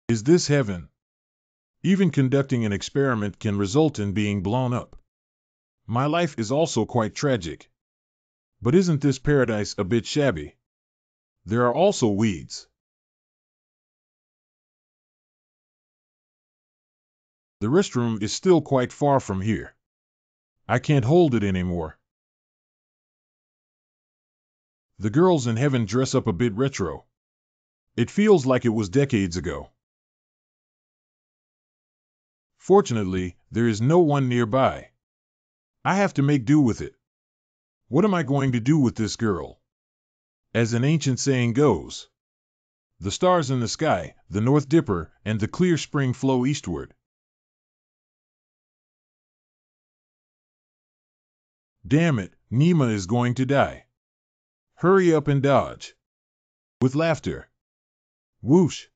Is this heaven? Even conducting an experiment can result in being blown up. My life is also quite tragic. But isn't this paradise a bit shabby? There are also weeds. The restroom is still quite far from here. I can't hold it anymore. The girls in heaven dress up a bit retro. It feels like it was decades ago. Fortunately, there is no one nearby. I have to make do with it. What am I going to do with this girl? As an ancient saying goes, the stars in the sky, the North Dipper, and the clear spring flow eastward. Damn it, Nima is going to die. Hurry up and dodge. With laughter. Whoosh.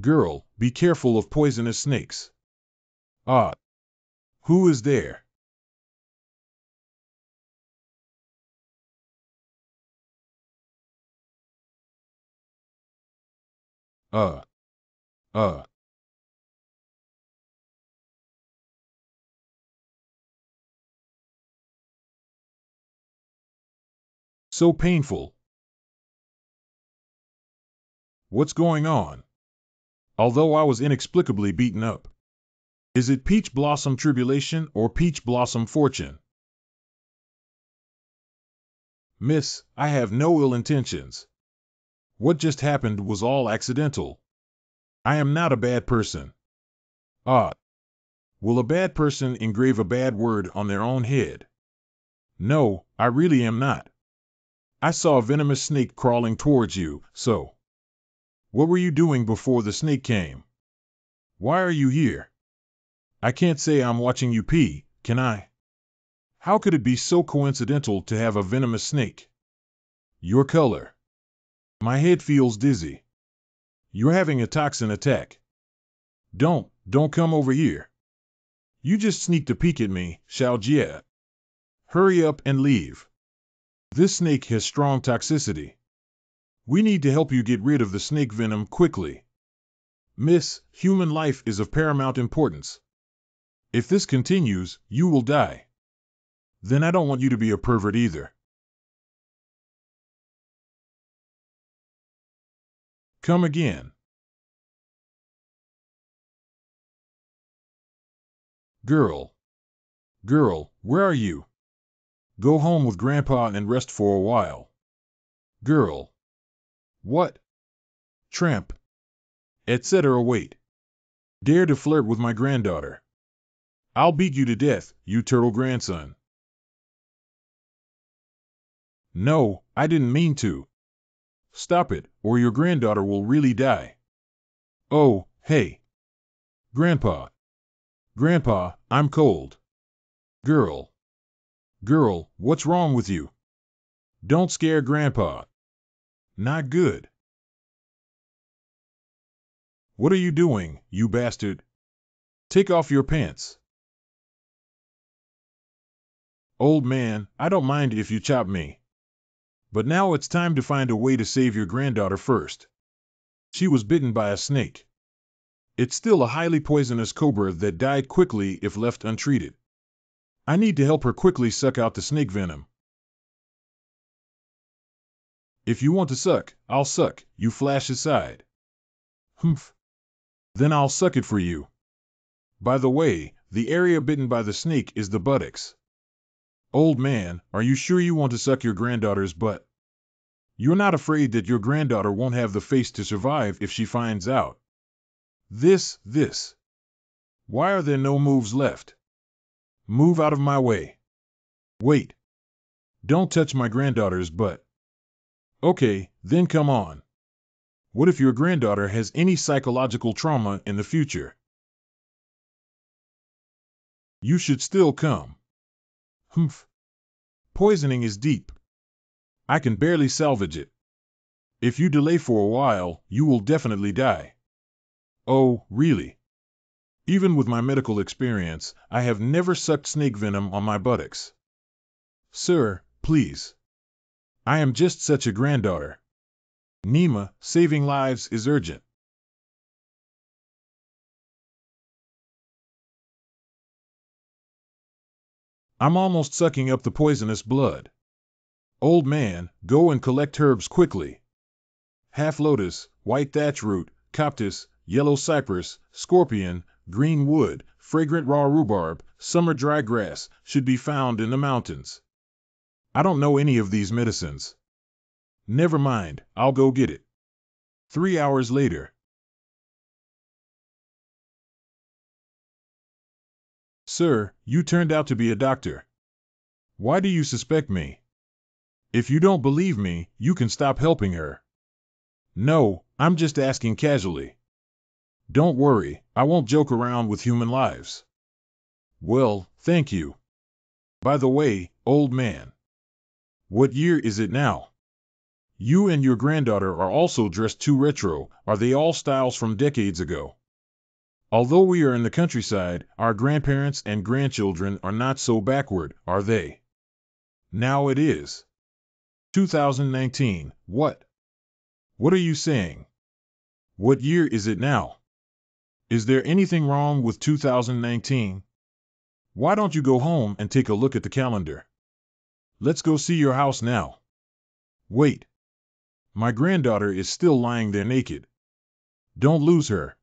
Girl, be careful of poisonous snakes. Ah. Who is there? Uh. Uh. So painful. What's going on? Although I was inexplicably beaten up. Is it Peach Blossom Tribulation or Peach Blossom Fortune? Miss, I have no ill intentions. What just happened was all accidental. I am not a bad person. Ah. Will a bad person engrave a bad word on their own head? No, I really am not. I saw a venomous snake crawling towards you, so. What were you doing before the snake came? Why are you here? I can't say I'm watching you pee, can I? How could it be so coincidental to have a venomous snake? Your color. My head feels dizzy. You're having a toxin attack. Don't come over here. You just sneaked a peek at me, Xiao Jie. Hurry up and leave. This snake has strong toxicity. We need to help you get rid of the snake venom quickly. Miss, human life is of paramount importance. If this continues, you will die. Then I don't want you to be a pervert either. Come again. Girl, where are you? Go home with Grandpa and rest for a while. Girl. What? Tramp. Etc. Wait. Dare to flirt with my granddaughter. I'll beat you to death, you turtle grandson. No, I didn't mean to. Stop it, or your granddaughter will really die. Oh, hey. Grandpa. Grandpa, I'm cold. Girl, what's wrong with you? Don't scare Grandpa. Not good. What are you doing, you bastard? Take off your pants. Old man, I don't mind if you chop me. But now it's time to find a way to save your granddaughter first. She was bitten by a snake. It's still a highly poisonous cobra that died quickly if left untreated. I need to help her quickly suck out the snake venom. If you want to suck, I'll suck, you flash aside. Humph. Then I'll suck it for you. By the way, the area bitten by the snake is the buttocks. Old man, are you sure you want to suck your granddaughter's butt? You're not afraid that your granddaughter won't have the face to survive if she finds out. This. Why are there no moves left? Move out of my way. Wait. Don't touch my granddaughter's butt. Okay, then come on. What if your granddaughter has any psychological trauma in the future? You should still come. Humph. Poisoning is deep. I can barely salvage it. If you delay for a while, you will definitely die. Oh, really? Even with my medical experience, I have never sucked snake venom on my buttocks. Sir, please. I am just such a granddaughter. Nima, saving lives is urgent. I'm almost sucking up the poisonous blood. Old man, go and collect herbs quickly. Half lotus, white thatch root, coptis, yellow cypress, scorpion, green wood, fragrant raw rhubarb, summer dry grass should be found in the mountains. I don't know any of these medicines. Never mind, I'll go get it. 3 hours later. Sir, you turned out to be a doctor. Why do you suspect me? If you don't believe me, you can stop helping her. No, I'm just asking casually. Don't worry, I won't joke around with human lives. Well, thank you. By the way, old man. What year is it now? You and your granddaughter are also dressed too retro. Are they all styles from decades ago? Although we are in the countryside, our grandparents and grandchildren are not so backward, are they? Now it is. 2019, what? What are you saying? What year is it now? Is there anything wrong with 2019? Why don't you go home and take a look at the calendar? Let's go see your house now. Wait. My granddaughter is still lying there naked. Don't lose her.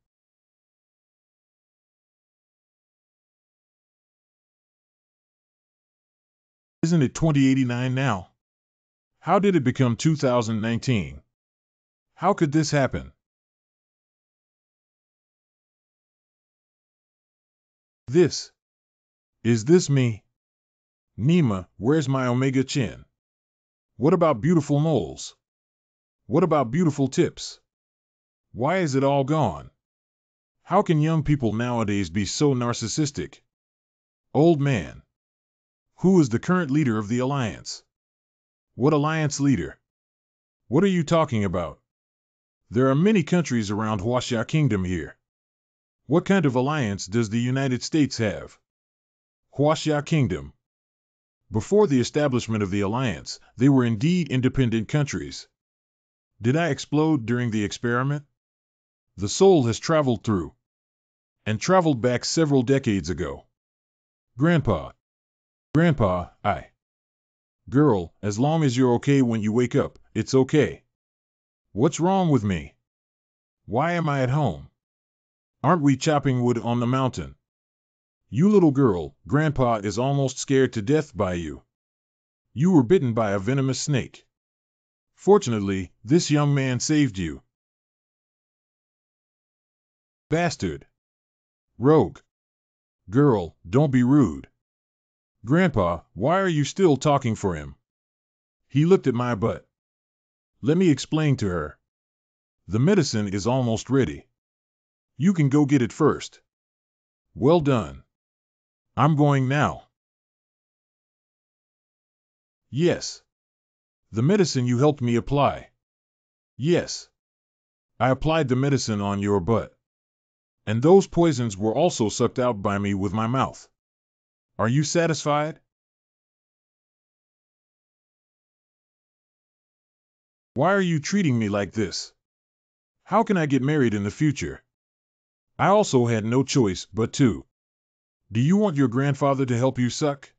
Isn't it 2089 now? How did it become 2019? How could this happen? Is this me? Nima, where's my omega chin? What about beautiful moles? What about beautiful tips? Why is it all gone? How can young people nowadays be so narcissistic? Old man. Who is the current leader of the alliance? What alliance leader? What are you talking about? There are many countries around Huaxia Kingdom here. What kind of alliance does the United States have? Huaxia Kingdom. Before the establishment of the alliance, they were indeed independent countries. Did I explode during the experiment? The soul has traveled through and traveled back several decades ago. Grandpa. Grandpa, Girl, as long as you're okay when you wake up, it's okay. What's wrong with me? Why am I at home? Aren't we chopping wood on the mountain? You little girl, Grandpa is almost scared to death by you. You were bitten by a venomous snake. Fortunately, this young man saved you. Bastard. Rogue. Girl, don't be rude. Grandpa, why are you still talking for him? He looked at my butt. Let me explain to her. The medicine is almost ready. You can go get it first. Well done. I'm going now. Yes. The medicine you helped me apply. Yes. I applied the medicine on your butt. And those poisons were also sucked out by me with my mouth. Are you satisfied? Why are you treating me like this? How can I get married in the future? I also had no choice but to. Do you want your grandfather to help you suck?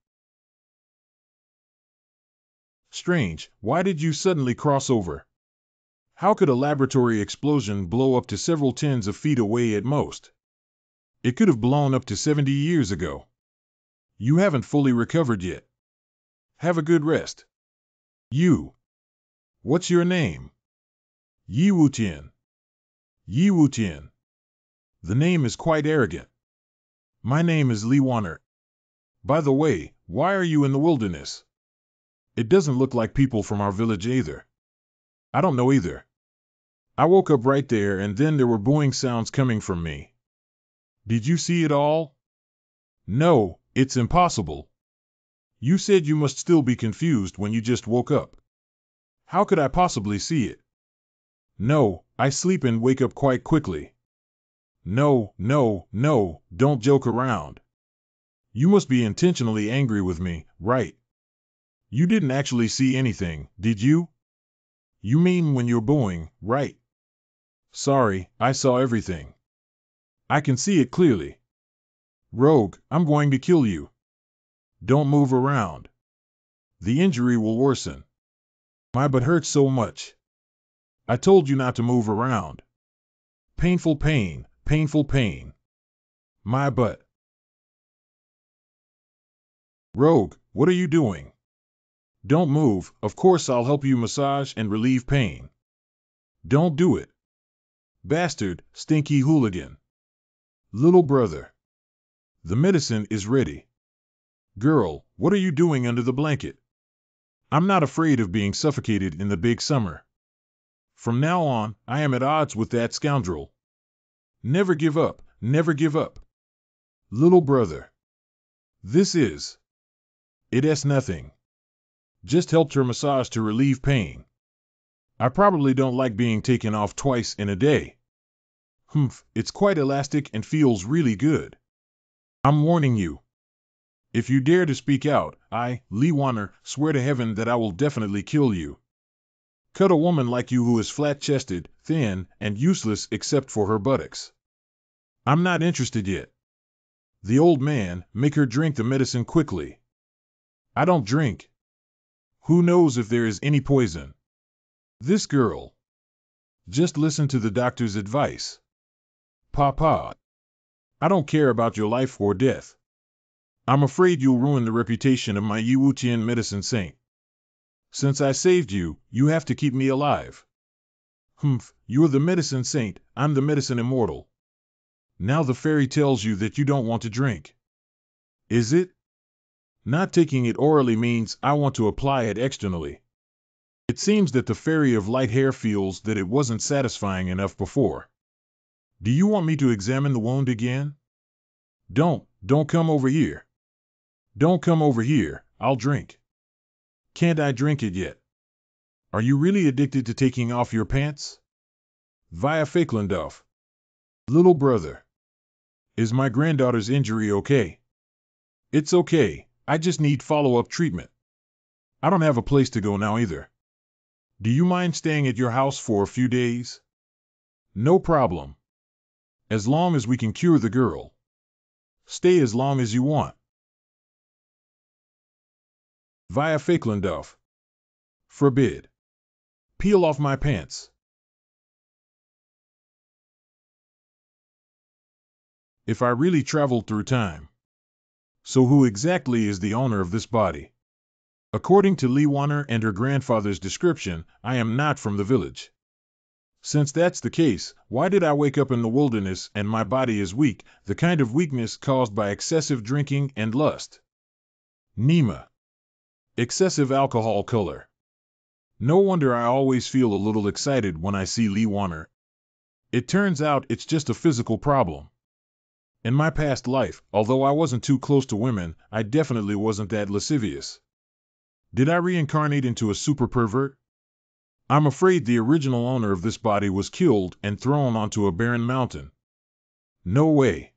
Strange, why did you suddenly cross over? How could a laboratory explosion blow up to several tens of feet away at most? It could have blown up to 70 years ago. You haven't fully recovered yet. Have a good rest. You. What's your name? Yi Wutian. Yi Wutian. The name is quite arrogant. My name is Li Wanner. By the way, why are you in the wilderness? It doesn't look like people from our village either. I don't know either. I woke up right there and then there were booming sounds coming from me. Did you see it all? No, it's impossible. You said you must still be confused when you just woke up. How could I possibly see it? No, I sleep and wake up quite quickly. No, don't joke around. You must be intentionally angry with me, right? You didn't actually see anything, did you? You mean when you're booing, right? Sorry, I saw everything. I can see it clearly. Rogue, I'm going to kill you. Don't move around. The injury will worsen. My butt hurts so much. I told you not to move around. Painful pain, painful pain. My butt. Rogue, what are you doing? Don't move, of course I'll help you massage and relieve pain. Don't do it. Bastard, stinky hooligan. Little brother. The medicine is ready. Girl, what are you doing under the blanket? I'm not afraid of being suffocated in the big summer. From now on, I am at odds with that scoundrel. Never give up, never give up. Little brother. This is. It's nothing. Just helped her massage to relieve pain. I probably don't like being taken off twice in a day. Humph, it's quite elastic and feels really good. I'm warning you. If you dare to speak out, I, Lee Warner, swear to heaven that I will definitely kill you. Cut a woman like you who is flat-chested, thin, and useless except for her buttocks. I'm not interested yet. The old man, make her drink the medicine quickly. I don't drink. Who knows if there is any poison? This girl. Just listen to the doctor's advice. Papa. I don't care about your life or death. I'm afraid you'll ruin the reputation of my Yiwutian medicine saint. Since I saved you, you have to keep me alive. Humph, you're the medicine saint, I'm the medicine immortal. Now the fairy tells you that you don't want to drink. Is it? Not taking it orally means I want to apply it externally. It seems that the fairy of light hair feels that it wasn't satisfying enough before. Do you want me to examine the wound again? Don't come over here. Don't come over here, I'll drink. Can't I drink it yet? Are you really addicted to taking off your pants? Via Fakelandoff. Little brother. Is my granddaughter's injury okay? It's okay, I just need follow-up treatment. I don't have a place to go now either. Do you mind staying at your house for a few days? No problem. As long as we can cure the girl. Stay as long as you want. Via Fakelandoff. Forbid. Peel off my pants. If I really traveled through time. So who exactly is the owner of this body? According to Lee Warner and her grandfather's description, I am not from the village. Since that's the case, why did I wake up in the wilderness and my body is weak, the kind of weakness caused by excessive drinking and lust? Nema. Excessive alcohol color. No wonder I always feel a little excited when I see Lee Warner. It turns out it's just a physical problem. In my past life, although I wasn't too close to women, I definitely wasn't that lascivious. Did I reincarnate into a super pervert? I'm afraid the original owner of this body was killed and thrown onto a barren mountain. No way.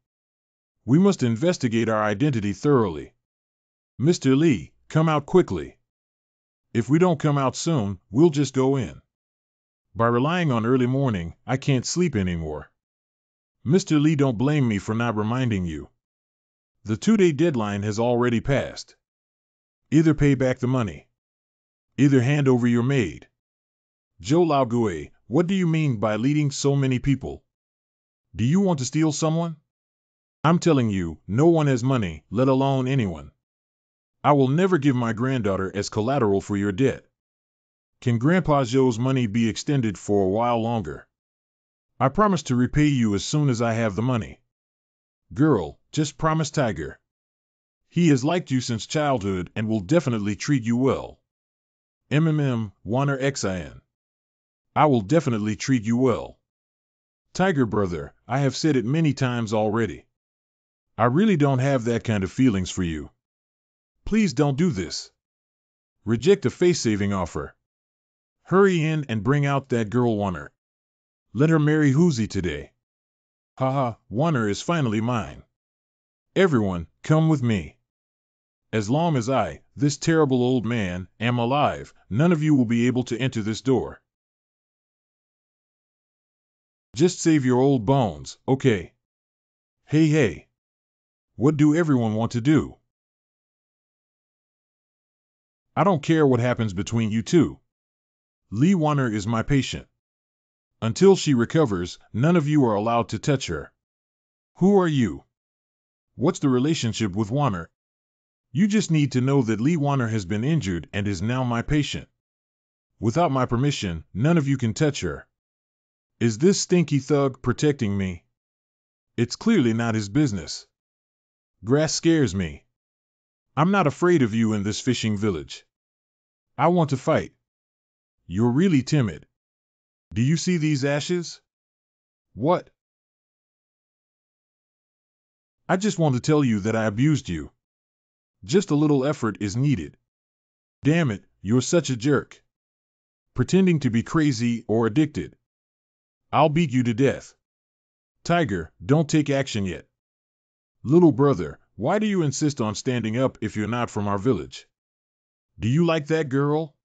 We must investigate our identity thoroughly. Mr. Lee, come out quickly. If we don't come out soon, we'll just go in. By relying on early morning, I can't sleep anymore. Mr. Lee, don't blame me for not reminding you. The 2-day deadline has already passed. Either pay back the money. Either hand over your maid. Joe Laogue, what do you mean by leading so many people? Do you want to steal someone? I'm telling you, no one has money, let alone anyone. I will never give my granddaughter as collateral for your debt. Can Grandpa Joe's money be extended for a while longer? I promise to repay you as soon as I have the money. Girl, just promise Tiger. He has liked you since childhood and will definitely treat you well. Warner Xin. I will definitely treat you well. Tiger brother, I have said it many times already. I really don't have that kind of feelings for you. Please don't do this. Reject a face-saving offer. Hurry in and bring out that girl Warner. Let her marry Hoosie today. Haha, Warner is finally mine. Everyone, come with me. As long as I, this terrible old man, am alive, none of you will be able to enter this door. Just save your old bones, okay? Hey, hey. What do everyone want to do? I don't care what happens between you two. Lee Warner is my patient. Until she recovers, none of you are allowed to touch her. Who are you? What's the relationship with Warner? You just need to know that Lee Warner has been injured and is now my patient. Without my permission, none of you can touch her. Is this stinky thug protecting me? It's clearly not his business. Grass scares me. I'm not afraid of you in this fishing village. I want to fight. You're really timid. Do you see these ashes? What? I just want to tell you that I abused you. Just a little effort is needed. Damn it, you're such a jerk. Pretending to be crazy or addicted. I'll beat you to death. Tiger, don't take action yet. Little brother, why do you insist on standing up if you're not from our village? Do you like that girl?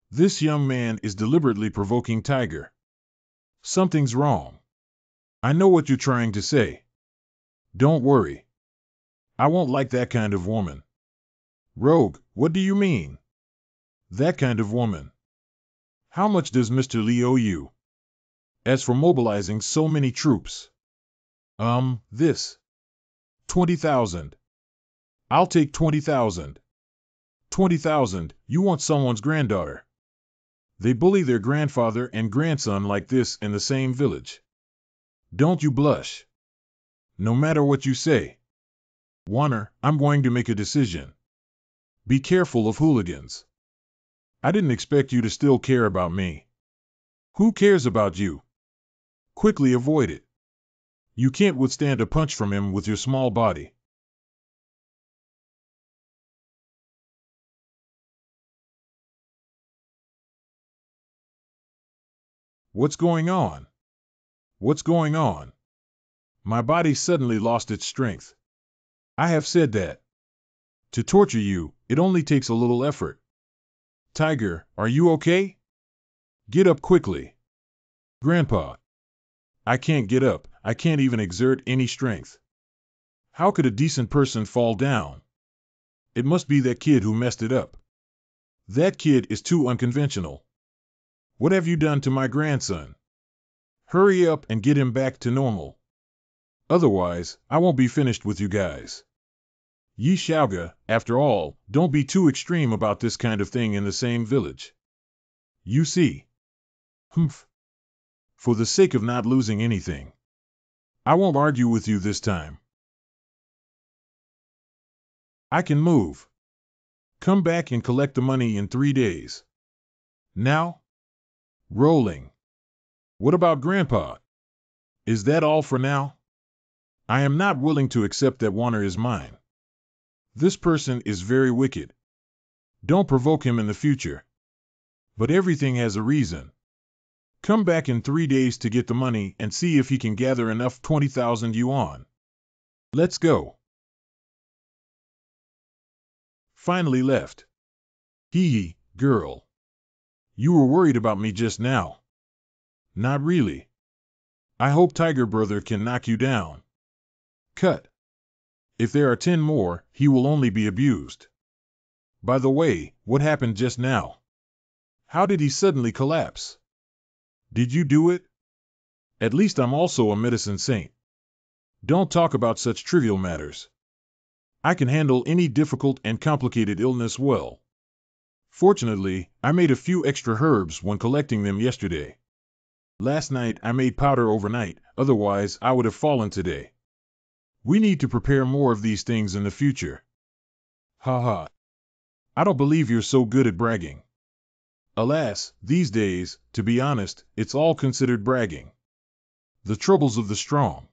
This young man is deliberately provoking Tiger. Something's wrong. I know what you're trying to say. Don't worry. I won't like that kind of woman. Rogue, what do you mean? That kind of woman. How much does Mr. Lee owe you? As for mobilizing so many troops. This. 20,000. I'll take 20,000. 20,000, you want someone's granddaughter. They bully their grandfather and grandson like this in the same village. Don't you blush. No matter what you say. Warner, I'm going to make a decision. Be careful of hooligans. I didn't expect you to still care about me. Who cares about you? Quickly avoid it. You can't withstand a punch from him with your small body. What's going on? What's going on? My body suddenly lost its strength. I have said that. To torture you, it only takes a little effort. Tiger, are you okay? Get up quickly. Grandpa. I can't get up. I can't even exert any strength. How could a decent person fall down? It must be that kid who messed it up. That kid is too unconventional. What have you done to my grandson? Hurry up and get him back to normal. Otherwise, I won't be finished with you guys. Yi Xiaoga, after all, don't be too extreme about this kind of thing in the same village. You see. Humph. For the sake of not losing anything. I won't argue with you this time. I can move. Come back and collect the money in 3 days. Now? Rolling. What about Grandpa? Is that all for now? I am not willing to accept that Warner is mine. This person is very wicked. Don't provoke him in the future. But everything has a reason. Come back in 3 days to get the money and see if he can gather enough 20,000 yuan. Let's go. Finally left. Hee, girl. You were worried about me just now. Not really. I hope Tiger Brother can knock you down. Cut. If there are 10 more, he will only be abused. By the way, what happened just now? How did he suddenly collapse? Did you do it? At least I'm also a medicine saint. Don't talk about such trivial matters. I can handle any difficult and complicated illness well. Fortunately, I made a few extra herbs when collecting them yesterday. Last night I made powder overnight, otherwise I would have fallen today. We need to prepare more of these things in the future. Ha ha. I don't believe you're so good at bragging. Alas, these days, to be honest, it's all considered bragging. The troubles of the strong.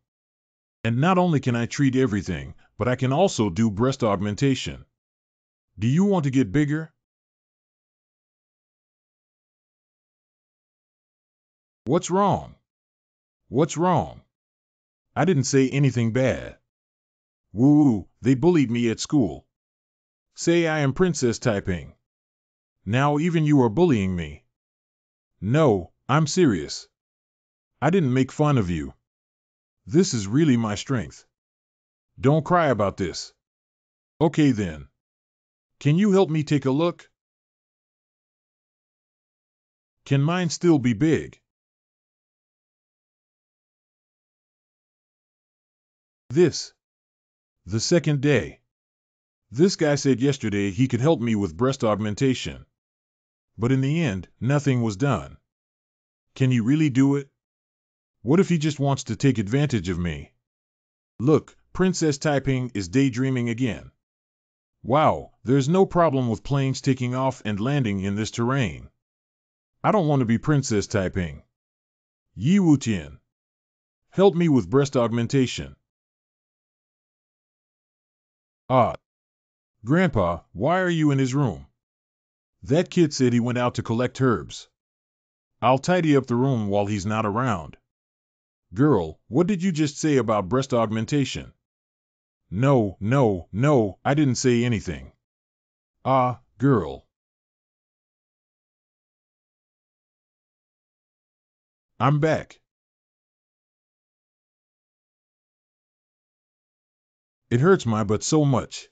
And not only can I treat everything, but I can also do breast augmentation. Do you want to get bigger? What's wrong? What's wrong? I didn't say anything bad. Woo, they bullied me at school. Say I am Princess Taiping. Now even you are bullying me. No, I'm serious. I didn't make fun of you. This is really my strength. Don't cry about this. Okay then. Can you help me take a look? Can mine still be big? This. The second day. This guy said yesterday he could help me with breast augmentation. But in the end, nothing was done. Can he really do it? What if he just wants to take advantage of me? Look, Princess Taiping is daydreaming again. Wow, there's no problem with planes taking off and landing in this terrain. I don't want to be Princess Taiping. Yi Wutian. Help me with breast augmentation. Ah. Grandpa, why are you in his room? That kid said he went out to collect herbs. I'll tidy up the room while he's not around. Girl, what did you just say about breast augmentation? No, I didn't say anything. Ah, girl. I'm back. It hurts my butt so much.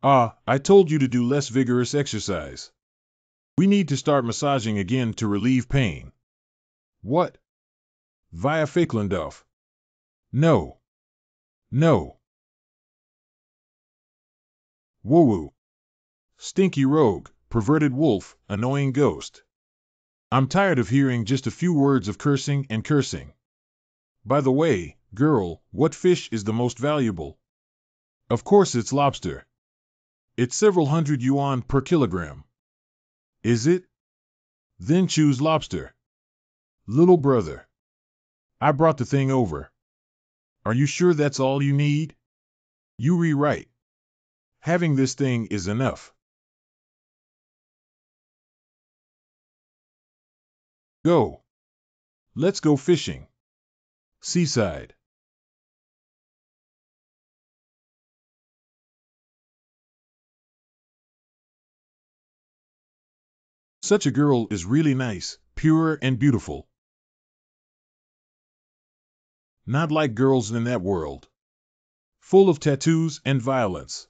Ah, I told you to do less vigorous exercise. We need to start massaging again to relieve pain. What? Via Fakelandoff. No. Woo-woo. Stinky rogue, perverted wolf, annoying ghost. I'm tired of hearing just a few words of cursing and cursing. By the way, girl, what fish is the most valuable? Of course it's lobster. It's several hundred yuan per kilogram. Is it? Then choose lobster. Little brother. I brought the thing over. Are you sure that's all you need? You rewrite. Having this thing is enough. Go. Let's go fishing. Seaside. Such a girl is really nice, pure and beautiful. Not like girls in that world. Full of tattoos and violence.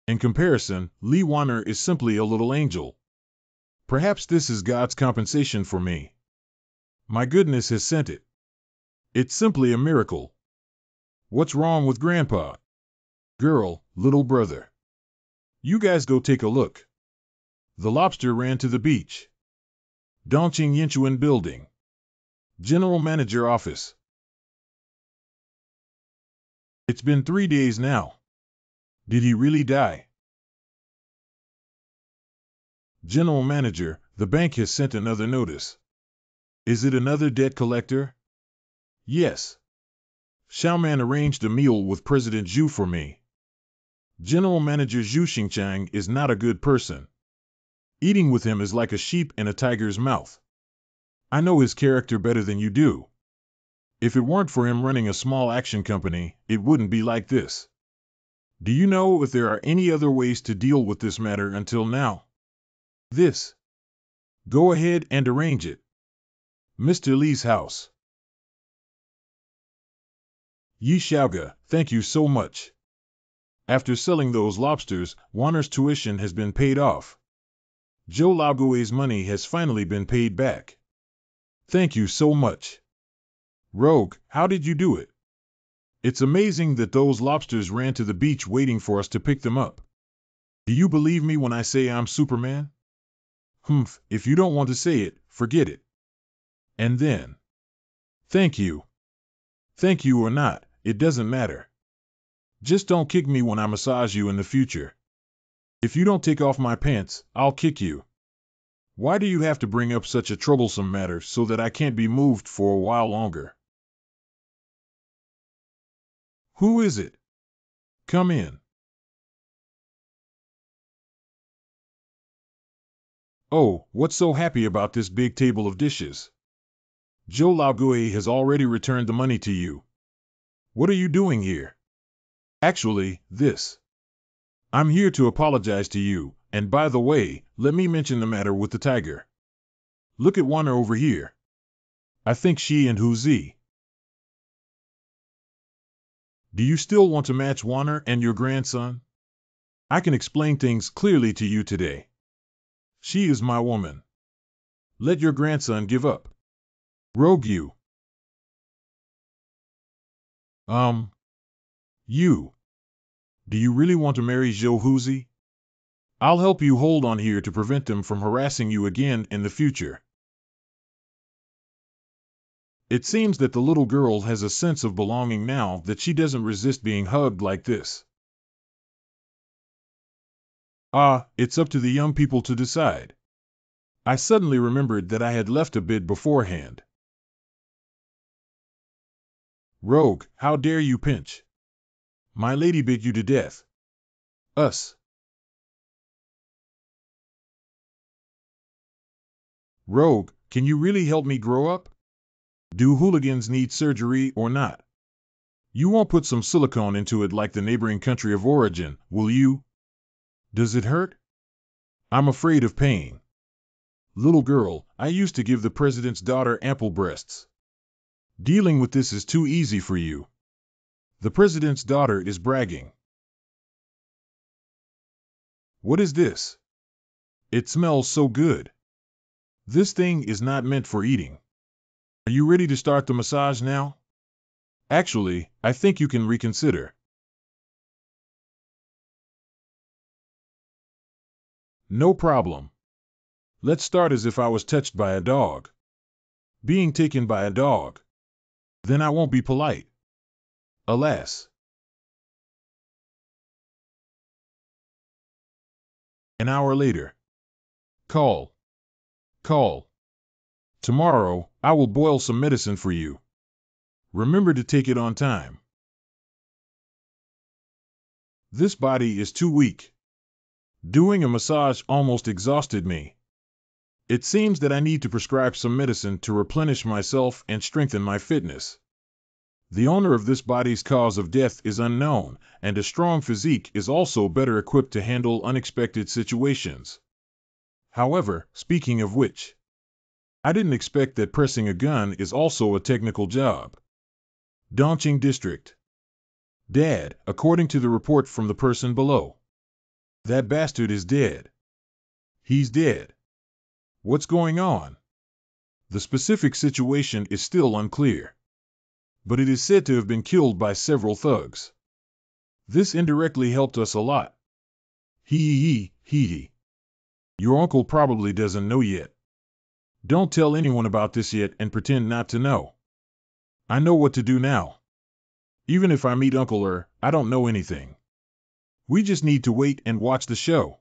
In comparison, Li Wanner is simply a little angel. Perhaps this is God's compensation for me. My goodness has sent it. It's simply a miracle. What's wrong with Grandpa? Girl, little brother. You guys go take a look. The lobster ran to the beach. Dongqing Yinchuan Building. General Manager Office. It's been 3 days now. Did he really die? General Manager, the bank has sent another notice. Is it another debt collector? Yes. Xiaoman arranged a meal with President Zhu for me. General Manager Zhu Xingchang is not a good person. Eating with him is like a sheep in a tiger's mouth. I know his character better than you do. If it weren't for him running a small action company, it wouldn't be like this. Do you know if there are any other ways to deal with this matter until now? This. Go ahead and arrange it. Mr. Li's house. Yi Xiaoge, thank you so much. After selling those lobsters, Wanner's tuition has been paid off. Zhou Laogui's money has finally been paid back. Thank you so much. Rogue, how did you do it? It's amazing that those lobsters ran to the beach waiting for us to pick them up. Do you believe me when I say I'm Superman? Humph, if you don't want to say it, forget it. And then. Thank you. Thank you or not, it doesn't matter. Just don't kick me when I massage you in the future. If you don't take off my pants, I'll kick you. Why do you have to bring up such a troublesome matter so that I can't be moved for a while longer? Who is it? Come in. Oh, what's so happy about this big table of dishes? Zhou Laogui has already returned the money to you. What are you doing here? Actually, this. I'm here to apologize to you, and by the way, let me mention the matter with the tiger. Look at Wanner over here. I think she and Huzi. Do you still want to match Warner and your grandson? I can explain things clearly to you today. She is my woman. Let your grandson give up. Rogue you. You. Do you really want to marry Zhou Huzi? I'll help you hold on here to prevent them from harassing you again in the future. It seems that the little girl has a sense of belonging now that she doesn't resist being hugged like this. It's up to the young people to decide. I suddenly remembered that I had left a bid beforehand. Rogue, how dare you pinch? My lady bit you to death. Us. Rogue, can you really help me grow up? Do hooligans need surgery or not? You won't put some silicone into it like the neighboring country of origin, will you? Does it hurt? I'm afraid of pain. Little girl, I used to give the president's daughter ample breasts. Dealing with this is too easy for you. The president's daughter is bragging. What is this? It smells so good. This thing is not meant for eating. Are you ready to start the massage now? Actually, I think you can reconsider. No problem. Let's start as if I was touched by a dog. Being taken by a dog. Then I won't be polite. Alas. An hour later. Call. Tomorrow, I will boil some medicine for you. Remember to take it on time. This body is too weak. Doing a massage almost exhausted me. It seems that I need to prescribe some medicine to replenish myself and strengthen my fitness. The owner of this body's cause of death is unknown, and a strong physique is also better equipped to handle unexpected situations. However, speaking of which, I didn't expect that pressing a gun is also a technical job. Dongqing District. Dad, according to the report from the person below. That bastard is dead. He's dead. What's going on? The specific situation is still unclear. But it is said to have been killed by several thugs. This indirectly helped us a lot. Hee. Your uncle probably doesn't know yet. Don't tell anyone about this yet and pretend not to know. I know what to do now. Even if I meet Uncle I don't know anything. We just need to wait and watch the show.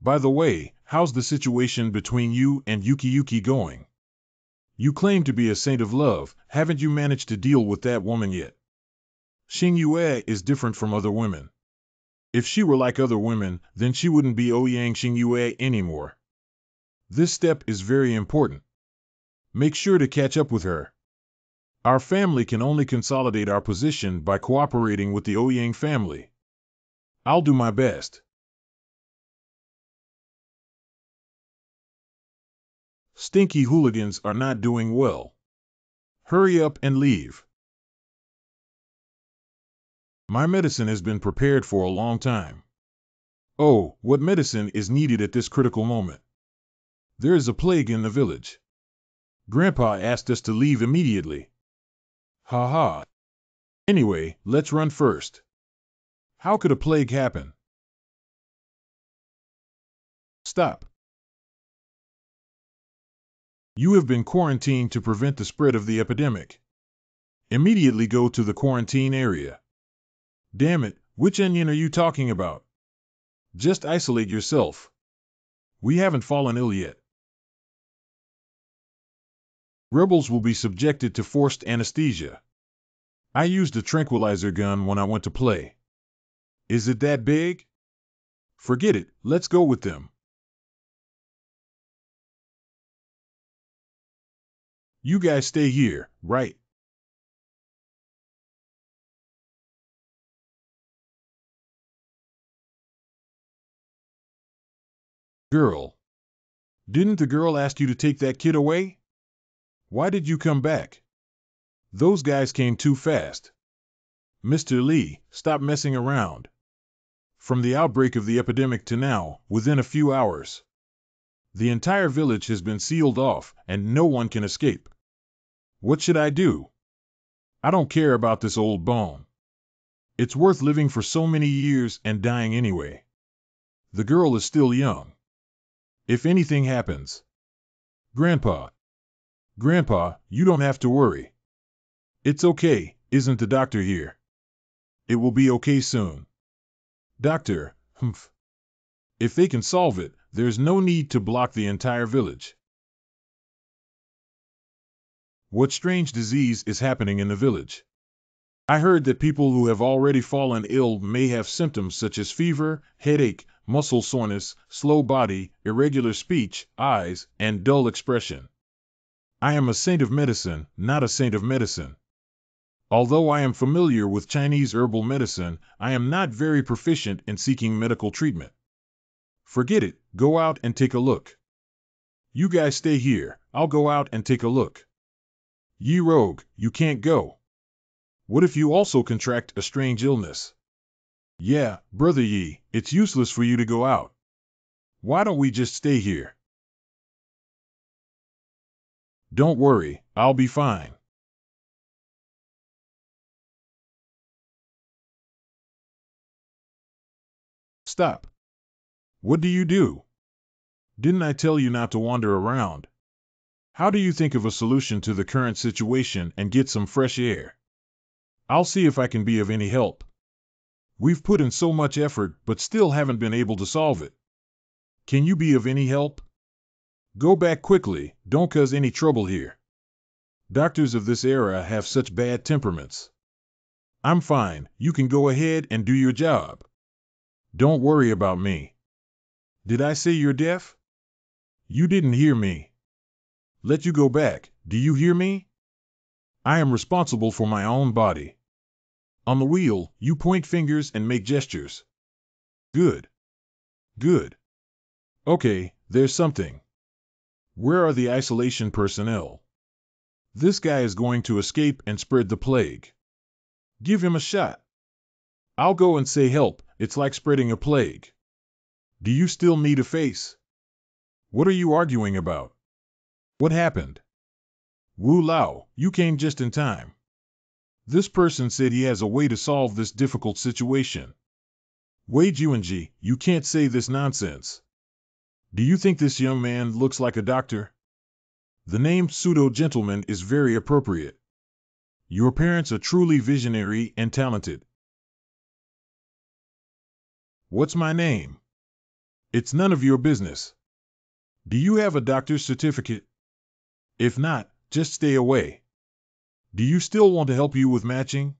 By the way, how's the situation between you and Yuki going? You claim to be a saint of love, haven't you managed to deal with that woman yet? Xing Yue is different from other women. If she were like other women, then she wouldn't be Ouyang Xing Yue anymore. This step is very important. Make sure to catch up with her. Our family can only consolidate our position by cooperating with the Ouyang family. I'll do my best. Stinky hooligans are not doing well. Hurry up and leave. My medicine has been prepared for a long time. Oh, what medicine is needed at this critical moment? There is a plague in the village. Grandpa asked us to leave immediately. Ha ha. Anyway, let's run first. How could a plague happen? Stop. You have been quarantined to prevent the spread of the epidemic. Immediately go to the quarantine area. Damn it, which onion are you talking about? Just isolate yourself. We haven't fallen ill yet. Rebels will be subjected to forced anesthesia. I used a tranquilizer gun when I went to play. Is it that big? Forget it, let's go with them. You guys stay here, right? Girl. Didn't the girl ask you to take that kid away? Why did you come back? Those guys came too fast. Mr. Lee, stop messing around. From the outbreak of the epidemic to now, within a few hours, the entire village has been sealed off, and no one can escape. What should I do? I don't care about this old bone. It's worth living for so many years and dying anyway. The girl is still young. If anything happens... Grandpa, you don't have to worry. It's okay, isn't the doctor here? It will be okay soon. Doctor, humph. If they can solve it, there's no need to block the entire village. What strange disease is happening in the village? I heard that people who have already fallen ill may have symptoms such as fever, headache, muscle soreness, slow body, irregular speech, eyes, and dull expression. I am a saint of medicine, not a saint of medicine. Although I am familiar with Chinese herbal medicine, I am not very proficient in seeking medical treatment. Forget it, go out and take a look. You guys stay here, I'll go out and take a look. Yi rogue, you can't go. What if you also contract a strange illness? Yeah, Brother Yi, it's useless for you to go out. Why don't we just stay here? Don't worry, I'll be fine. Stop. What do you do? Didn't I tell you not to wander around? How do you think of a solution to the current situation and get some fresh air? I'll see if I can be of any help. We've put in so much effort, but still haven't been able to solve it. Can you be of any help? Go back quickly, don't cause any trouble here. Doctors of this era have such bad temperaments. I'm fine, you can go ahead and do your job. Don't worry about me. Did I say you're deaf? You didn't hear me. Let you go back, do you hear me? I am responsible for my own body. On the wheel, you point fingers and make gestures. Good. Good. Okay, there's something. Where are the isolation personnel? This guy is going to escape and spread the plague. Give him a shot. I'll go and say help, it's like spreading a plague. Do you still need a face? What are you arguing about? What happened? Wu Lao, you came just in time. This person said he has a way to solve this difficult situation. Wei Juanji, you can't say this nonsense. Do you think this young man looks like a doctor? The name pseudo-gentleman is very appropriate. Your parents are truly visionary and talented. What's my name? It's none of your business. Do you have a doctor's certificate? If not, just stay away. Do you still want to help you with matching?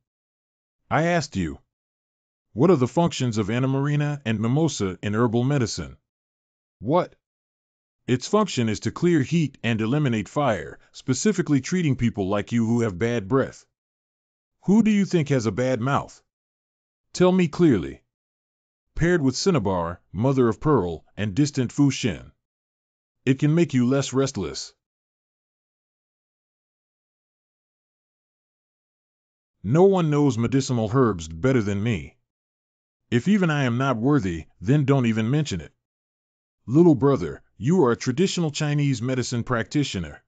I asked you. What are the functions of Anamarina and Mimosa in herbal medicine? What? Its function is to clear heat and eliminate fire, specifically treating people like you who have bad breath. Who do you think has a bad mouth? Tell me clearly. Paired with cinnabar, mother of pearl, and distant Fu Shen. It can make you less restless. No one knows medicinal herbs better than me. If even I am not worthy, then don't even mention it. Little brother, you are a traditional Chinese medicine practitioner.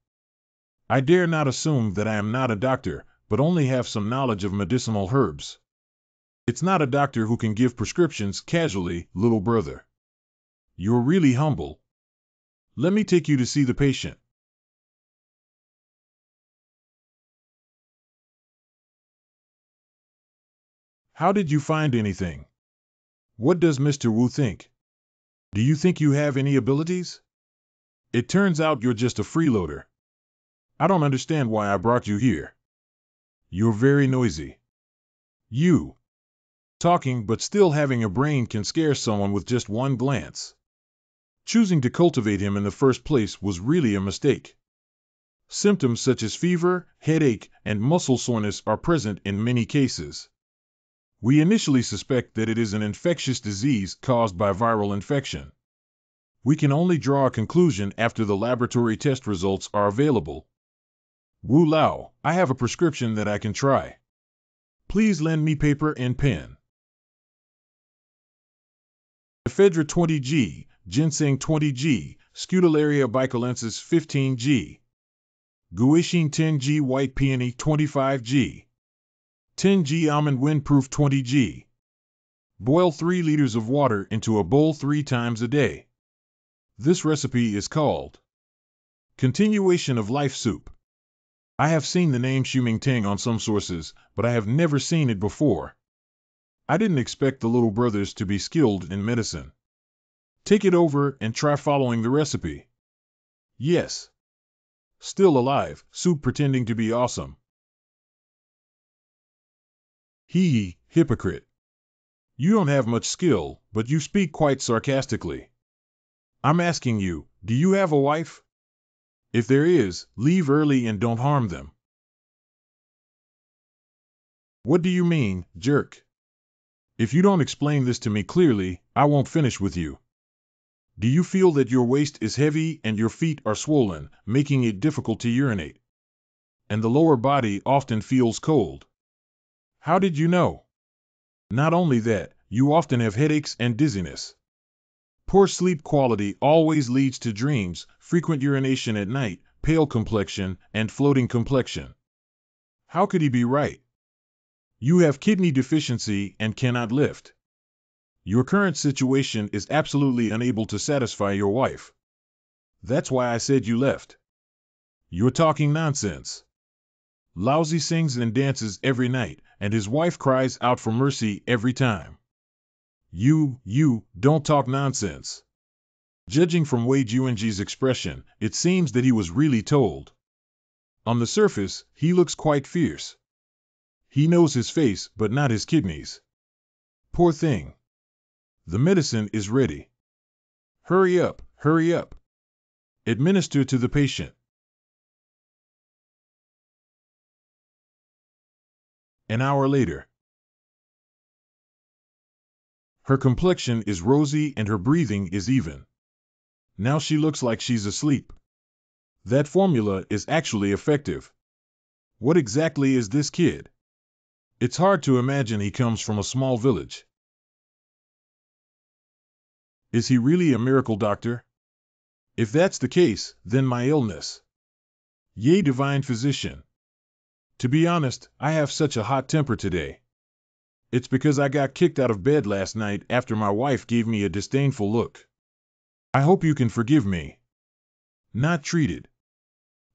I dare not assume that I am not a doctor, but only have some knowledge of medicinal herbs. It's not a doctor who can give prescriptions casually, little brother. You're really humble. Let me take you to see the patient. How did you find anything? What does Mr. Wu think? Do you think you have any abilities? It turns out you're just a freeloader. I don't understand why I brought you here. You're very noisy. You. Talking but still having a brain can scare someone with just one glance. Choosing to cultivate him in the first place was really a mistake. Symptoms such as fever, headache, and muscle soreness are present in many cases. We initially suspect that it is an infectious disease caused by viral infection. We can only draw a conclusion after the laboratory test results are available. Wu Lao, I have a prescription that I can try. Please lend me paper and pen. Ephedra 20G, Ginseng 20G, Scutellaria bicolensis 15G. Guaishine 10G, White Peony 25G. 10G Almond Windproof 20G. Boil 3 liters of water into a bowl 3 times a day. This recipe is called Continuation of Life Soup. I have seen the name Shumingtang on some sources, but I have never seen it before. I didn't expect the little brothers to be skilled in medicine. Take it over and try following the recipe. Yes. Still alive, soup pretending to be awesome. Hee, hypocrite. You don't have much skill, but you speak quite sarcastically. I'm asking you, do you have a wife? If there is, leave early and don't harm them. What do you mean, jerk? If you don't explain this to me clearly, I won't finish with you. Do you feel that your waist is heavy and your feet are swollen, making it difficult to urinate? And the lower body often feels cold. How did you know? Not only that, you often have headaches and dizziness. Poor sleep quality always leads to dreams, frequent urination at night, pale complexion, and floating complexion. How could he be right? You have kidney deficiency and cannot lift. Your current situation is absolutely unable to satisfy your wife. That's why I said you left. You're talking nonsense. Lousy sings and dances every night, and his wife cries out for mercy every time. You, don't talk nonsense. Judging from Wei Juanji's expression, it seems that he was really told. On the surface, he looks quite fierce. He knows his face, but not his kidneys. Poor thing. The medicine is ready. Hurry up, hurry up. Administer to the patient. An hour later. Her complexion is rosy and her breathing is even. Now she looks like she's asleep. That formula is actually effective. What exactly is this kid? It's hard to imagine he comes from a small village. Is he really a miracle doctor? If that's the case, then my illness. Yea, divine physician. To be honest, I have such a hot temper today. It's because I got kicked out of bed last night after my wife gave me a disdainful look. I hope you can forgive me. Not treated.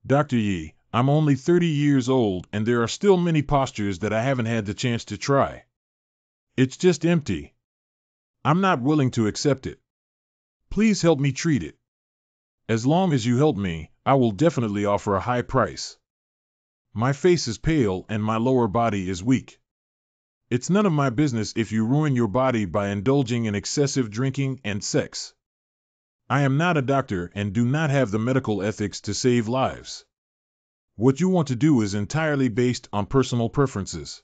Dr. Yi, I'm only 30 years old and there are still many postures that I haven't had the chance to try. It's just empty. I'm not willing to accept it. Please help me treat it. As long as you help me, I will definitely offer a high price. My face is pale and my lower body is weak. It's none of my business if you ruin your body by indulging in excessive drinking and sex. I am not a doctor and do not have the medical ethics to save lives. What you want to do is entirely based on personal preferences.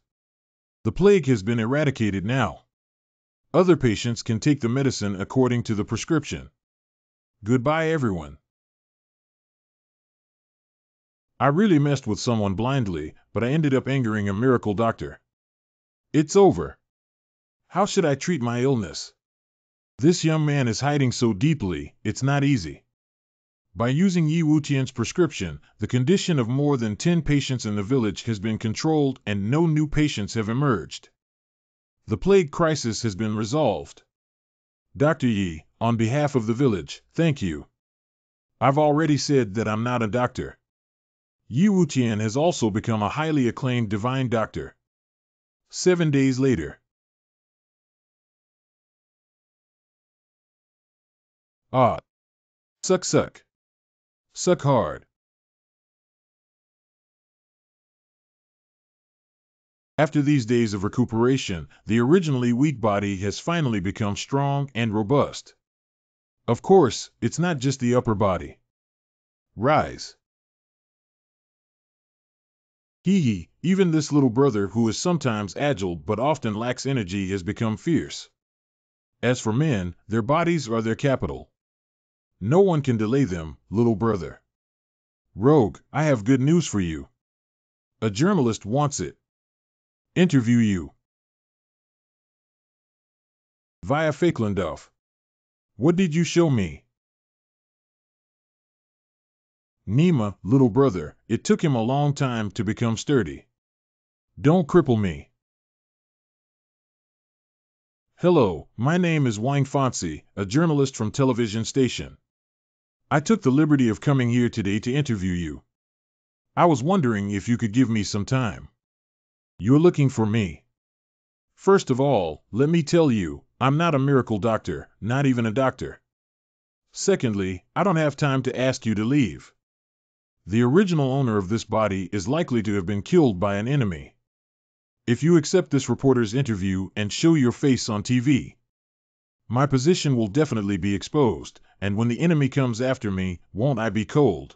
The plague has been eradicated now. Other patients can take the medicine according to the prescription. Goodbye, everyone. I really messed with someone blindly, but I ended up angering a miracle doctor. It's over. How should I treat my illness? This young man is hiding so deeply, it's not easy. By using Yi Wutian's prescription, the condition of more than 10 patients in the village has been controlled and no new patients have emerged. The plague crisis has been resolved. Dr. Yi, on behalf of the village, thank you. I've already said that I'm not a doctor. Yi Wutian has also become a highly acclaimed divine doctor. 7 days later. Ah. Suck suck. Suck hard. After these days of recuperation, the originally weak body has finally become strong and robust. Of course, it's not just the upper body. Rise. Hee, even this little brother who is sometimes agile but often lacks energy has become fierce. As for men, their bodies are their capital. No one can delay them, little brother. Rogue, I have good news for you. A journalist wants it. Interview you. Via Fakelandoff. What did you show me? Nima, little brother, it took him a long time to become sturdy. Don't cripple me. Hello, my name is Wang Fonsi, a journalist from television station. I took the liberty of coming here today to interview you. I was wondering if you could give me some time. You're looking for me. First of all, let me tell you, I'm not a miracle doctor, not even a doctor. Secondly, I don't have time to ask you to leave. The original owner of this body is likely to have been killed by an enemy. If you accept this reporter's interview and show your face on TV, my position will definitely be exposed, and when the enemy comes after me, won't I be cold?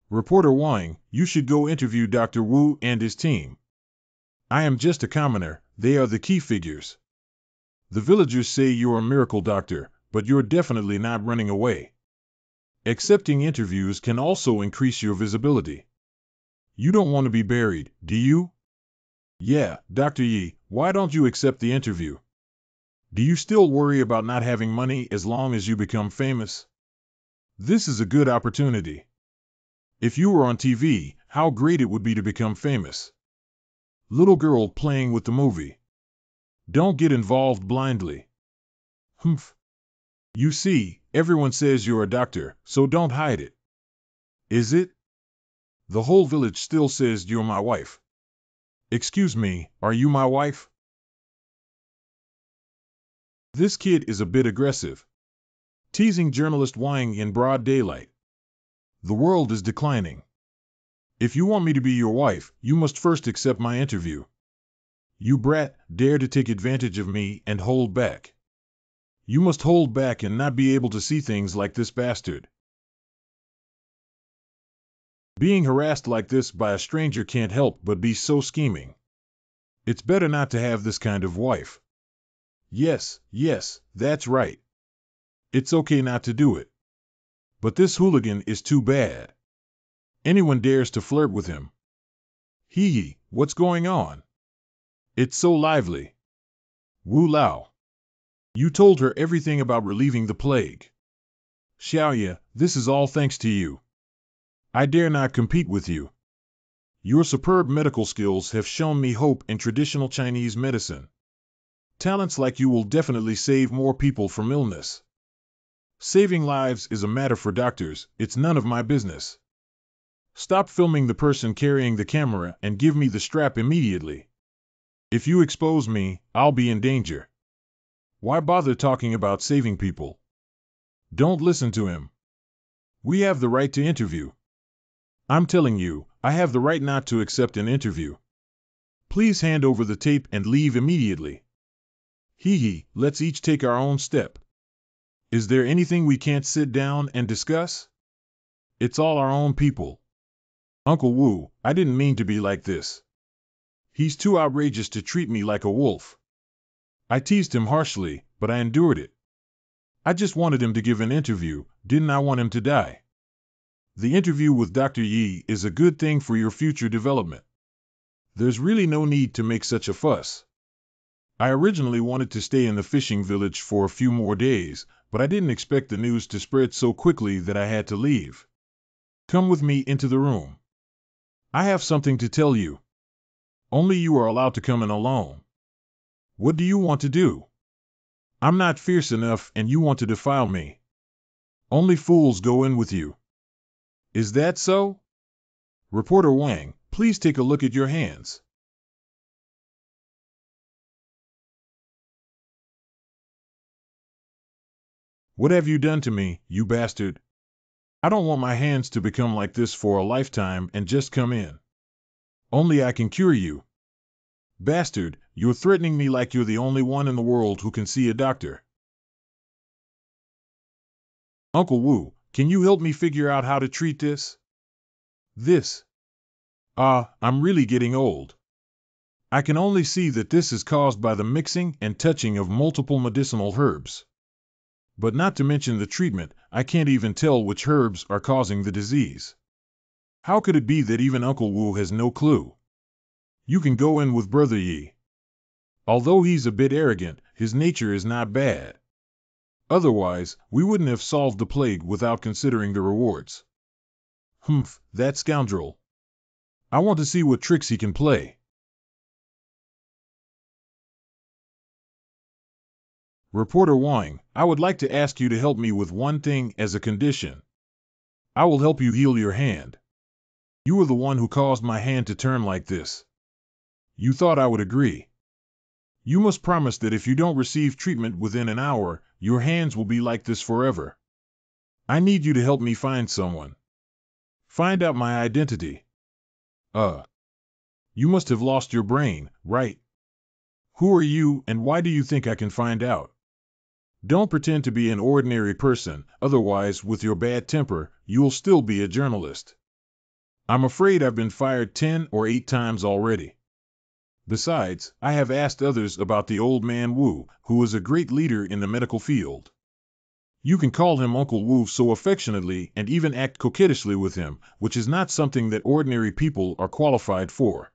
Reporter Wang, you should go interview Dr. Wu and his team. I am just a commoner, they are the key figures. The villagers say you're a miracle doctor, but you're definitely not running away. Accepting interviews can also increase your visibility. You don't want to be buried, do you? Yeah, Dr. Yi, why don't you accept the interview? Do you still worry about not having money as long as you become famous? This is a good opportunity. If you were on TV, how great it would be to become famous. Little girl playing with the movie. Don't get involved blindly. Humph. You see, everyone says you're a doctor, so don't hide it. Is it? The whole village still says you're my wife. Excuse me, are you my wife? This kid is a bit aggressive. Teasing journalist Wang in broad daylight. The world is declining. If you want me to be your wife, you must first accept my interview. You brat, dare to take advantage of me and hold back. You must hold back and not be able to see things like this bastard. Being harassed like this by a stranger can't help but be so scheming. It's better not to have this kind of wife. Yes, that's right. It's okay not to do it. But this hooligan is too bad. Anyone dares to flirt with him. Hee, what's going on? It's so lively. Wu Lao. You told her everything about relieving the plague. Xiaoya, this is all thanks to you. I dare not compete with you. Your superb medical skills have shown me hope in traditional Chinese medicine. Talents like you will definitely save more people from illness. Saving lives is a matter for doctors, it's none of my business. Stop filming the person carrying the camera and give me the strap immediately. If you expose me, I'll be in danger. Why bother talking about saving people? Don't listen to him. We have the right to interview. I'm telling you, I have the right not to accept an interview. Please hand over the tape and leave immediately. Let's each take our own step. Is there anything we can't sit down and discuss? It's all our own people. Uncle Wu, I didn't mean to be like this. He's too outrageous to treat me like a wolf. I teased him harshly, but I endured it. I just wanted him to give an interview, didn't I want him to die? The interview with Dr. Yi is a good thing for your future development. There's really no need to make such a fuss. I originally wanted to stay in the fishing village for a few more days, but I didn't expect the news to spread so quickly that I had to leave. Come with me into the room. I have something to tell you. Only you are allowed to come in alone. What do you want to do? I'm not fierce enough and you want to defile me. Only fools go in with you. Is that so? Reporter Wang, please take a look at your hands. What have you done to me, you bastard? I don't want my hands to become like this for a lifetime and just come in. Only I can cure you. Bastard, you're threatening me like you're the only one in the world who can see a doctor. Uncle Wu, can you help me figure out how to treat this? I'm really getting old. I can only see that this is caused by the mixing and touching of multiple medicinal herbs. But not to mention the treatment, I can't even tell which herbs are causing the disease. How could it be that even Uncle Wu has no clue? You can go in with Brother Yi. Although he's a bit arrogant, his nature is not bad. Otherwise, we wouldn't have solved the plague without considering the rewards. Humph, that scoundrel. I want to see what tricks he can play. Reporter Wang, I would like to ask you to help me with one thing as a condition. I will help you heal your hand. You were the one who caused my hand to turn like this. You thought I would agree. You must promise that if you don't receive treatment within an hour, your hands will be like this forever. I need you to help me find someone. Find out my identity. You must have lost your brain, right? Who are you, and why do you think I can find out? Don't pretend to be an ordinary person, otherwise, with your bad temper, you'll still be a journalist. I'm afraid I've been fired 10 or 8 times already. Besides, I have asked others about the old man Wu, who is a great leader in the medical field. You can call him Uncle Wu so affectionately and even act coquettishly with him, which is not something that ordinary people are qualified for.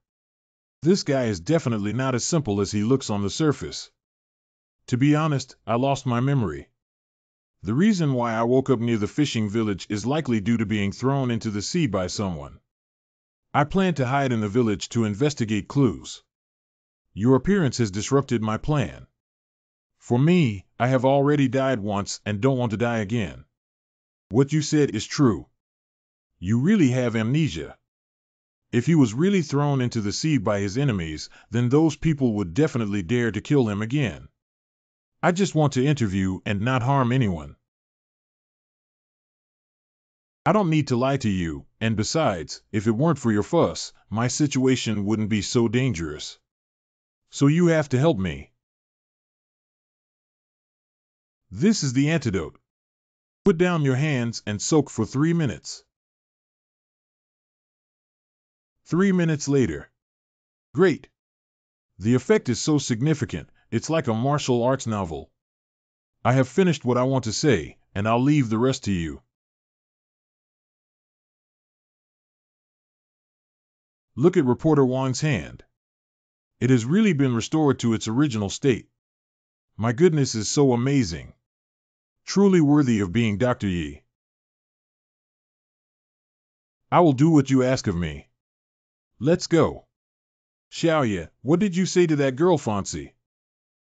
This guy is definitely not as simple as he looks on the surface. To be honest, I lost my memory. The reason why I woke up near the fishing village is likely due to being thrown into the sea by someone. I plan to hide in the village to investigate clues. Your appearance has disrupted my plan. For me, I have already died once and don't want to die again. What you said is true. You really have amnesia. If he was really thrown into the sea by his enemies, then those people would definitely dare to kill him again. I just want to interview and not harm anyone. I don't need to lie to you, and besides, if it weren't for your fuss, my situation wouldn't be so dangerous. So you have to help me. This is the antidote. Put down your hands and soak for 3 minutes. 3 minutes later. Great. The effect is so significant, it's like a martial arts novel. I have finished what I want to say, and I'll leave the rest to you. Look at reporter Wang's hand. It has really been restored to its original state. My goodness is so amazing. Truly worthy of being Dr. Yi. I will do what you ask of me. Let's go. Xiaoye, what did you say to that girl Fancy?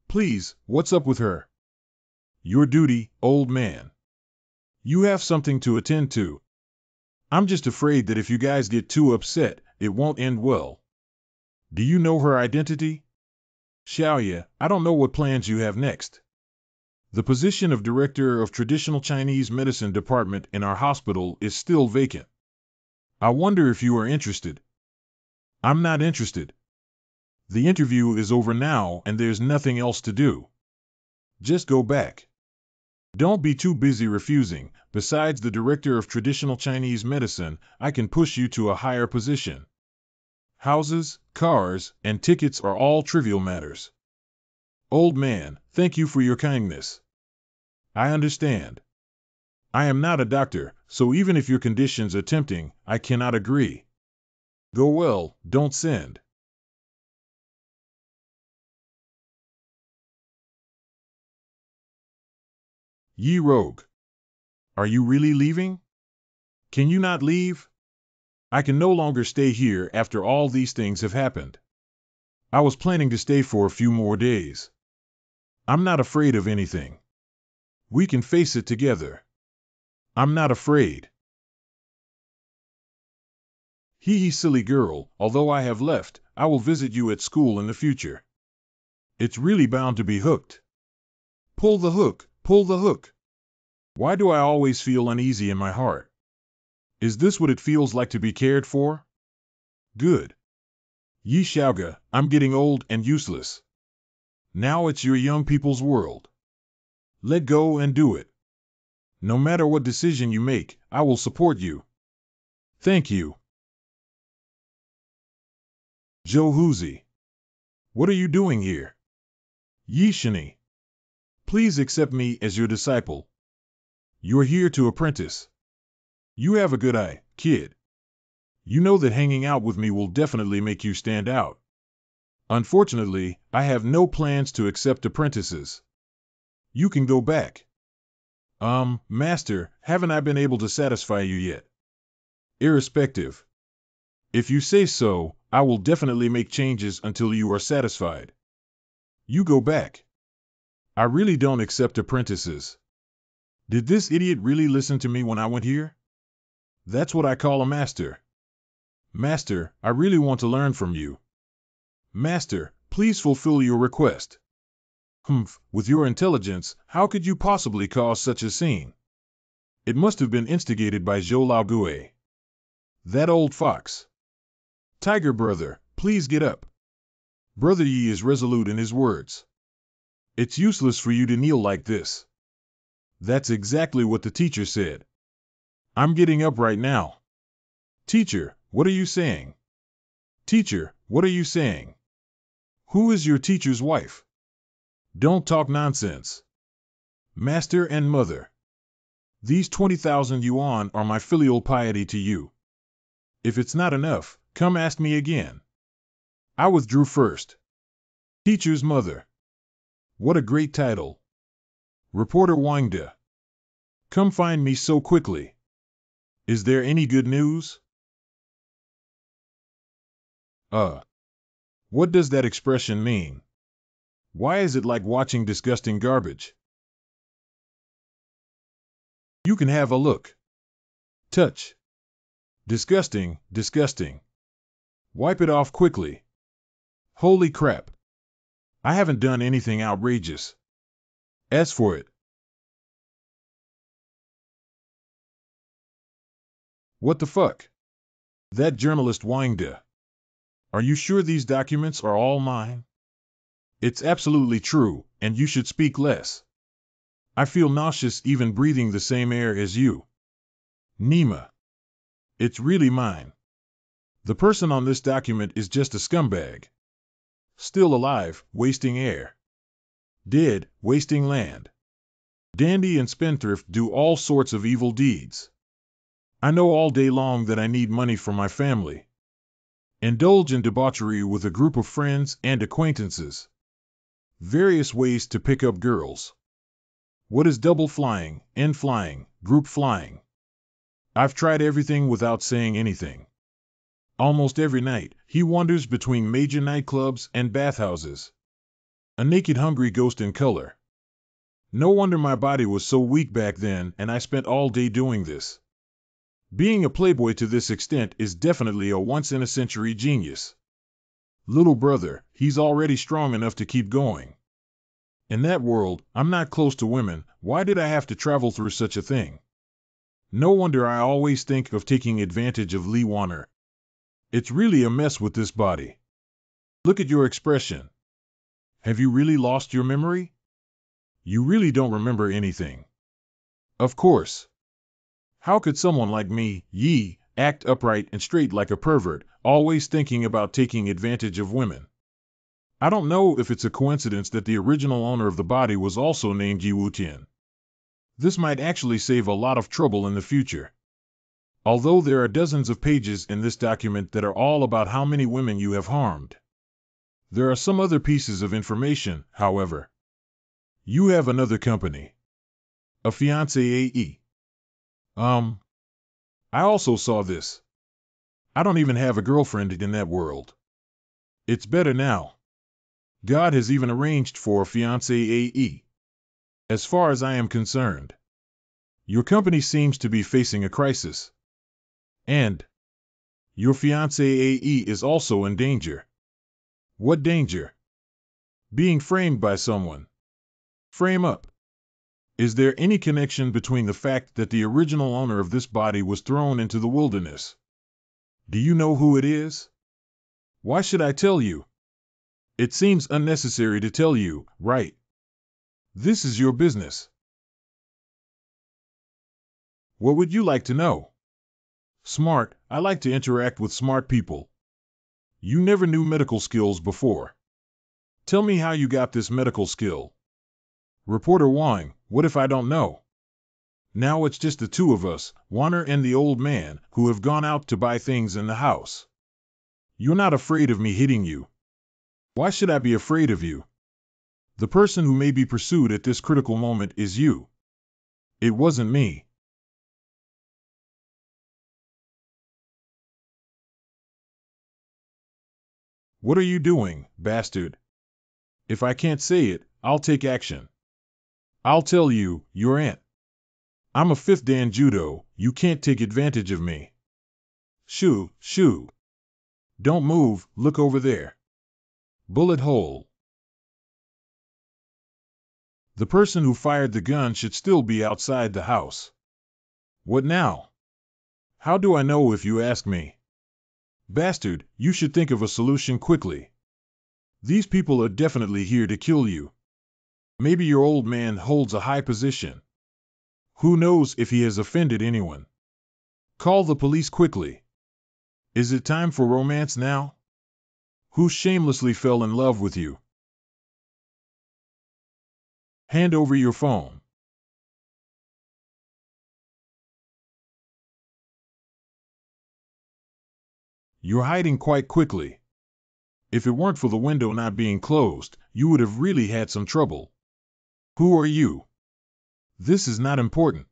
Please, what's up with her? Your duty, old man. You have something to attend to. I'm just afraid that if you guys get too upset, it won't end well. Do you know her identity? Xiaoye, I don't know what plans you have next. The position of Director of Traditional Chinese Medicine Department in our hospital is still vacant. I wonder if you are interested. I'm not interested. The interview is over now and there's nothing else to do. Just go back. Don't be too busy refusing. Besides the Director of Traditional Chinese Medicine, I can push you to a higher position. Houses, cars, and tickets are all trivial matters. Old man, thank you for your kindness. I understand. I am not a doctor, so even if your conditions are tempting, I cannot agree. Go well, don't send. Yi Rogue. Are you really leaving? Can you not leave? I can no longer stay here after all these things have happened. I was planning to stay for a few more days. I'm not afraid of anything. We can face it together. I'm not afraid. Hee silly girl, although I have left, I will visit you at school in the future. It's really bound to be hooked. Pull the hook, pull the hook. Why do I always feel uneasy in my heart? Is this what it feels like to be cared for? Good. Yi Xiaoge, I'm getting old and useless. Now it's your young people's world. Let go and do it. No matter what decision you make, I will support you. Thank you. Zhou Huzi. What are you doing here? Yi Shini. Please accept me as your disciple. You're here to apprentice. You have a good eye, kid. You know that hanging out with me will definitely make you stand out. Unfortunately, I have no plans to accept apprentices. You can go back. Master, haven't I been able to satisfy you yet? Irrespective. If you say so, I will definitely make changes until you are satisfied. You go back. I really don't accept apprentices. Did this idiot really listen to me when I went here? That's what I call a master. Master, I really want to learn from you. Master, please fulfill your request. Humph, with your intelligence, how could you possibly cause such a scene? It must have been instigated by Zhou Laogue. That old fox. Tiger brother, please get up. Brother Yi is resolute in his words. It's useless for you to kneel like this. That's exactly what the teacher said. I'm getting up right now. Teacher, what are you saying? Teacher, what are you saying? Who is your teacher's wife? Don't talk nonsense. Master and mother. These 20,000 yuan are my filial piety to you. If it's not enough, come ask me again. I withdrew first. Teacher's mother. What a great title. Reporter Wangda. Come find me so quickly. Is there any good news? What does that expression mean? Why is it like watching disgusting garbage? You can have a look. Touch. Disgusting, disgusting. Wipe it off quickly. Holy crap. I haven't done anything outrageous. As for it. What the fuck? That journalist Wangda. Are you sure these documents are all mine? It's absolutely true, and you should speak less. I feel nauseous even breathing the same air as you. Nima. It's really mine. The person on this document is just a scumbag. Still alive, wasting air. Dead, wasting land. Dandy and spendthrift do all sorts of evil deeds. I know all day long that I need money for my family. Indulge in debauchery with a group of friends and acquaintances. Various ways to pick up girls. What is double flying, N flying, group flying? I've tried everything without saying anything. Almost every night, he wanders between major nightclubs and bathhouses. A naked hungry ghost in color. No wonder my body was so weak back then and I spent all day doing this. Being a playboy to this extent is definitely a once-in-a-century genius. Little brother, he's already strong enough to keep going. In that world, I'm not close to women. Why did I have to travel through such a thing? No wonder I always think of taking advantage of Li Warner. It's really a mess with this body. Look at your expression. Have you really lost your memory? You really don't remember anything. Of course. How could someone like me, Yi, act upright and straight like a pervert, always thinking about taking advantage of women? I don't know if it's a coincidence that the original owner of the body was also named Yi Wutian. This might actually save a lot of trouble in the future. Although there are dozens of pages in this document that are all about how many women you have harmed. There are some other pieces of information, however. You have another company. A fiancé AE. I also saw this. I don't even have a girlfriend in that world. It's better now. God has even arranged for a fiancé AE. As far as I am concerned. Your company seems to be facing a crisis. And your fiancé AE is also in danger. What danger? Being framed by someone. Frame up. Is there any connection between the fact that the original owner of this body was thrown into the wilderness? Do you know who it is? Why should I tell you? It seems unnecessary to tell you, right? This is your business. What would you like to know? Smart, I like to interact with smart people. You never knew medical skills before. Tell me how you got this medical skill. Reporter Wang, what if I don't know? Now it's just the two of us, Warner and the old man, who have gone out to buy things in the house. You're not afraid of me hitting you. Why should I be afraid of you? The person who may be pursued at this critical moment is you. It wasn't me. What are you doing, bastard? If I can't say it, I'll take action. I'll tell you, your aunt. I'm a fifth dan judo, you can't take advantage of me. Shoo, shoo. Don't move, look over there. Bullet hole. The person who fired the gun should still be outside the house. What now? How do I know if you ask me? Bastard, you should think of a solution quickly. These people are definitely here to kill you. Maybe your old man holds a high position. Who knows if he has offended anyone? Call the police quickly. Is it time for romance now? Who shamelessly fell in love with you? Hand over your phone. You're hiding quite quickly. If it weren't for the window not being closed, you would have really had some trouble. Who are you? This is not important.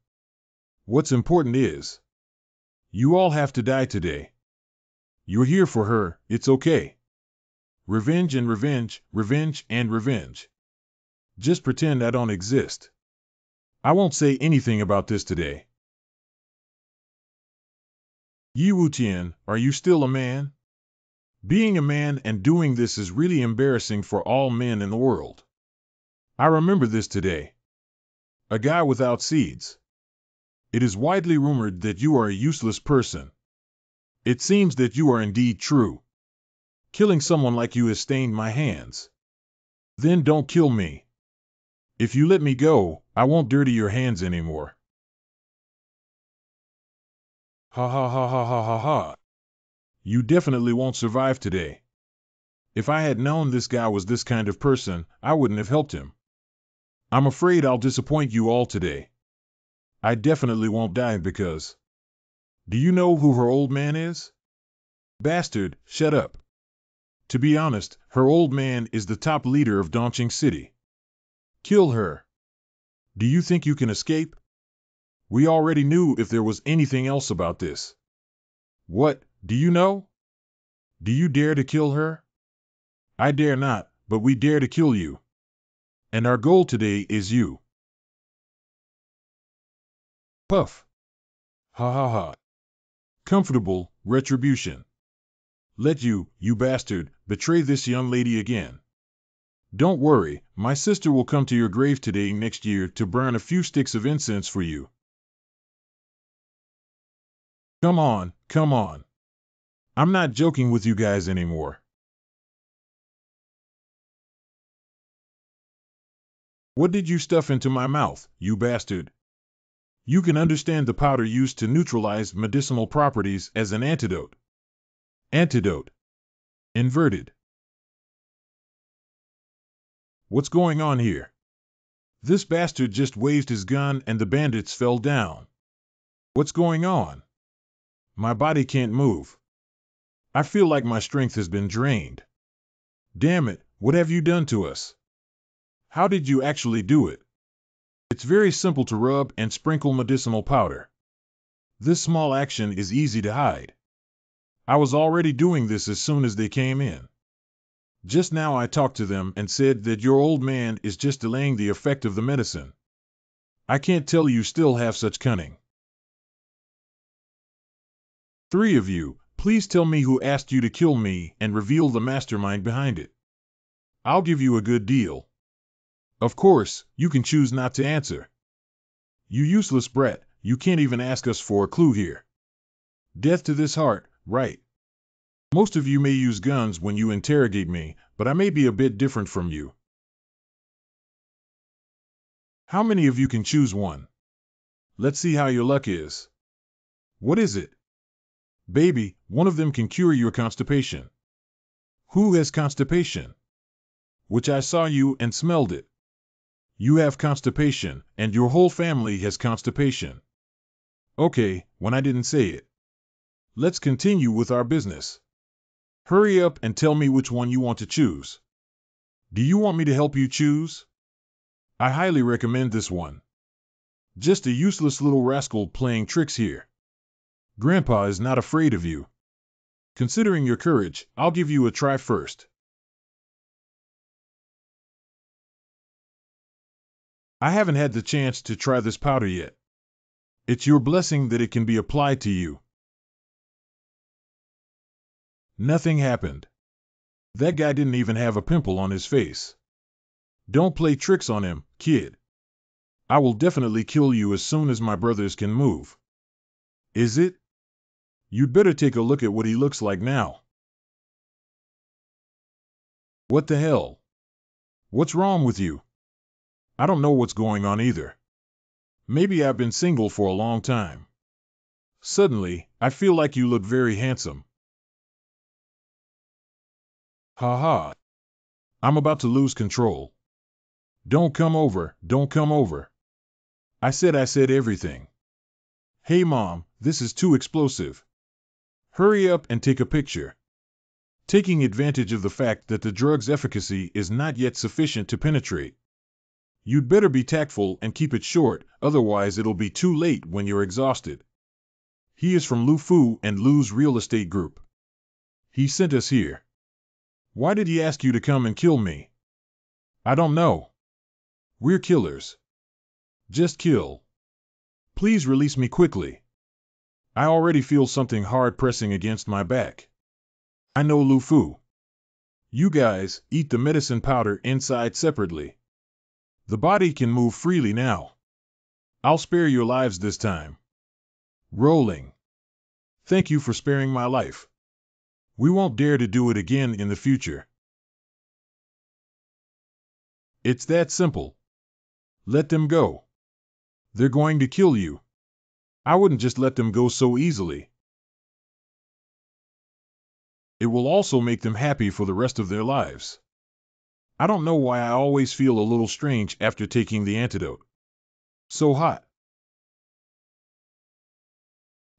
What's important is, you all have to die today. You're here for her, it's okay. Revenge and revenge, revenge and revenge. Just pretend I don't exist. I won't say anything about this today. Yi Wu-Tian, are you still a man? Being a man and doing this is really embarrassing for all men in the world. I remember this today. A guy without seeds. It is widely rumored that you are a useless person. It seems that you are indeed true. Killing someone like you has stained my hands. Then don't kill me. If you let me go, I won't dirty your hands anymore. Ha ha ha ha ha ha ha. You definitely won't survive today. If I had known this guy was this kind of person, I wouldn't have helped him. I'm afraid I'll disappoint you all today. I definitely won't die because... Do you know who her old man is? Bastard, shut up. To be honest, her old man is the top leader of Dongqing City. Kill her. Do you think you can escape? We already knew if there was anything else about this. What, do you know? Do you dare to kill her? I dare not, but we dare to kill you. And our goal today is you. Puff. Ha ha ha. Comfortable, retribution. Let you bastard, betray this young lady again. Don't worry, my sister will come to your grave today next year to burn a few sticks of incense for you. Come on, come on. I'm not joking with you guys anymore. What did you stuff into my mouth, you bastard? You can understand the powder used to neutralize medicinal properties as an antidote. Antidote. Inverted. What's going on here? This bastard just waved his gun and the bandits fell down. What's going on? My body can't move. I feel like my strength has been drained. Damn it, what have you done to us? How did you actually do it? It's very simple to rub and sprinkle medicinal powder. This small action is easy to hide. I was already doing this as soon as they came in. Just now I talked to them and said that your old man is just delaying the effect of the medicine. I can't tell you still have such cunning. Three of you, please tell me who asked you to kill me and reveal the mastermind behind it. I'll give you a good deal. Of course, you can choose not to answer. You useless brat, you can't even ask us for a clue here. Death to this heart, right? Most of you may use guns when you interrogate me, but I may be a bit different from you. How many of you can choose one? Let's see how your luck is. What is it? Baby, one of them can cure your constipation. Who has constipation? Which I saw you and smelled it. You have constipation, and your whole family has constipation. Okay, when I didn't say it. Let's continue with our business. Hurry up and tell me which one you want to choose. Do you want me to help you choose? I highly recommend this one. Just a useless little rascal playing tricks here. Grandpa is not afraid of you. Considering your courage, I'll give you a try first. I haven't had the chance to try this powder yet. It's your blessing that it can be applied to you. Nothing happened. That guy didn't even have a pimple on his face. Don't play tricks on him, kid. I will definitely kill you as soon as my brothers can move. Is it? You'd better take a look at what he looks like now. What the hell? What's wrong with you? I don't know what's going on either. Maybe I've been single for a long time. Suddenly, I feel like you look very handsome. Ha ha. I'm about to lose control. Don't come over, don't come over. I said everything. Hey Mom, this is too explosive. Hurry up and take a picture. Taking advantage of the fact that the drug's efficacy is not yet sufficient to penetrate. You'd better be tactful and keep it short, otherwise it'll be too late when you're exhausted. He is from Lu Fu and Lu's real estate group. He sent us here. Why did he ask you to come and kill me? I don't know. We're killers. Just kill. Please release me quickly. I already feel something hard pressing against my back. I know Lu Fu. You guys, eat the medicine powder inside separately. The body can move freely now. I'll spare your lives this time. Rolling. Thank you for sparing my life. We won't dare to do it again in the future. It's that simple. Let them go. They're going to kill you. I wouldn't just let them go so easily. It will also make them happy for the rest of their lives. I don't know why I always feel a little strange after taking the antidote. So hot.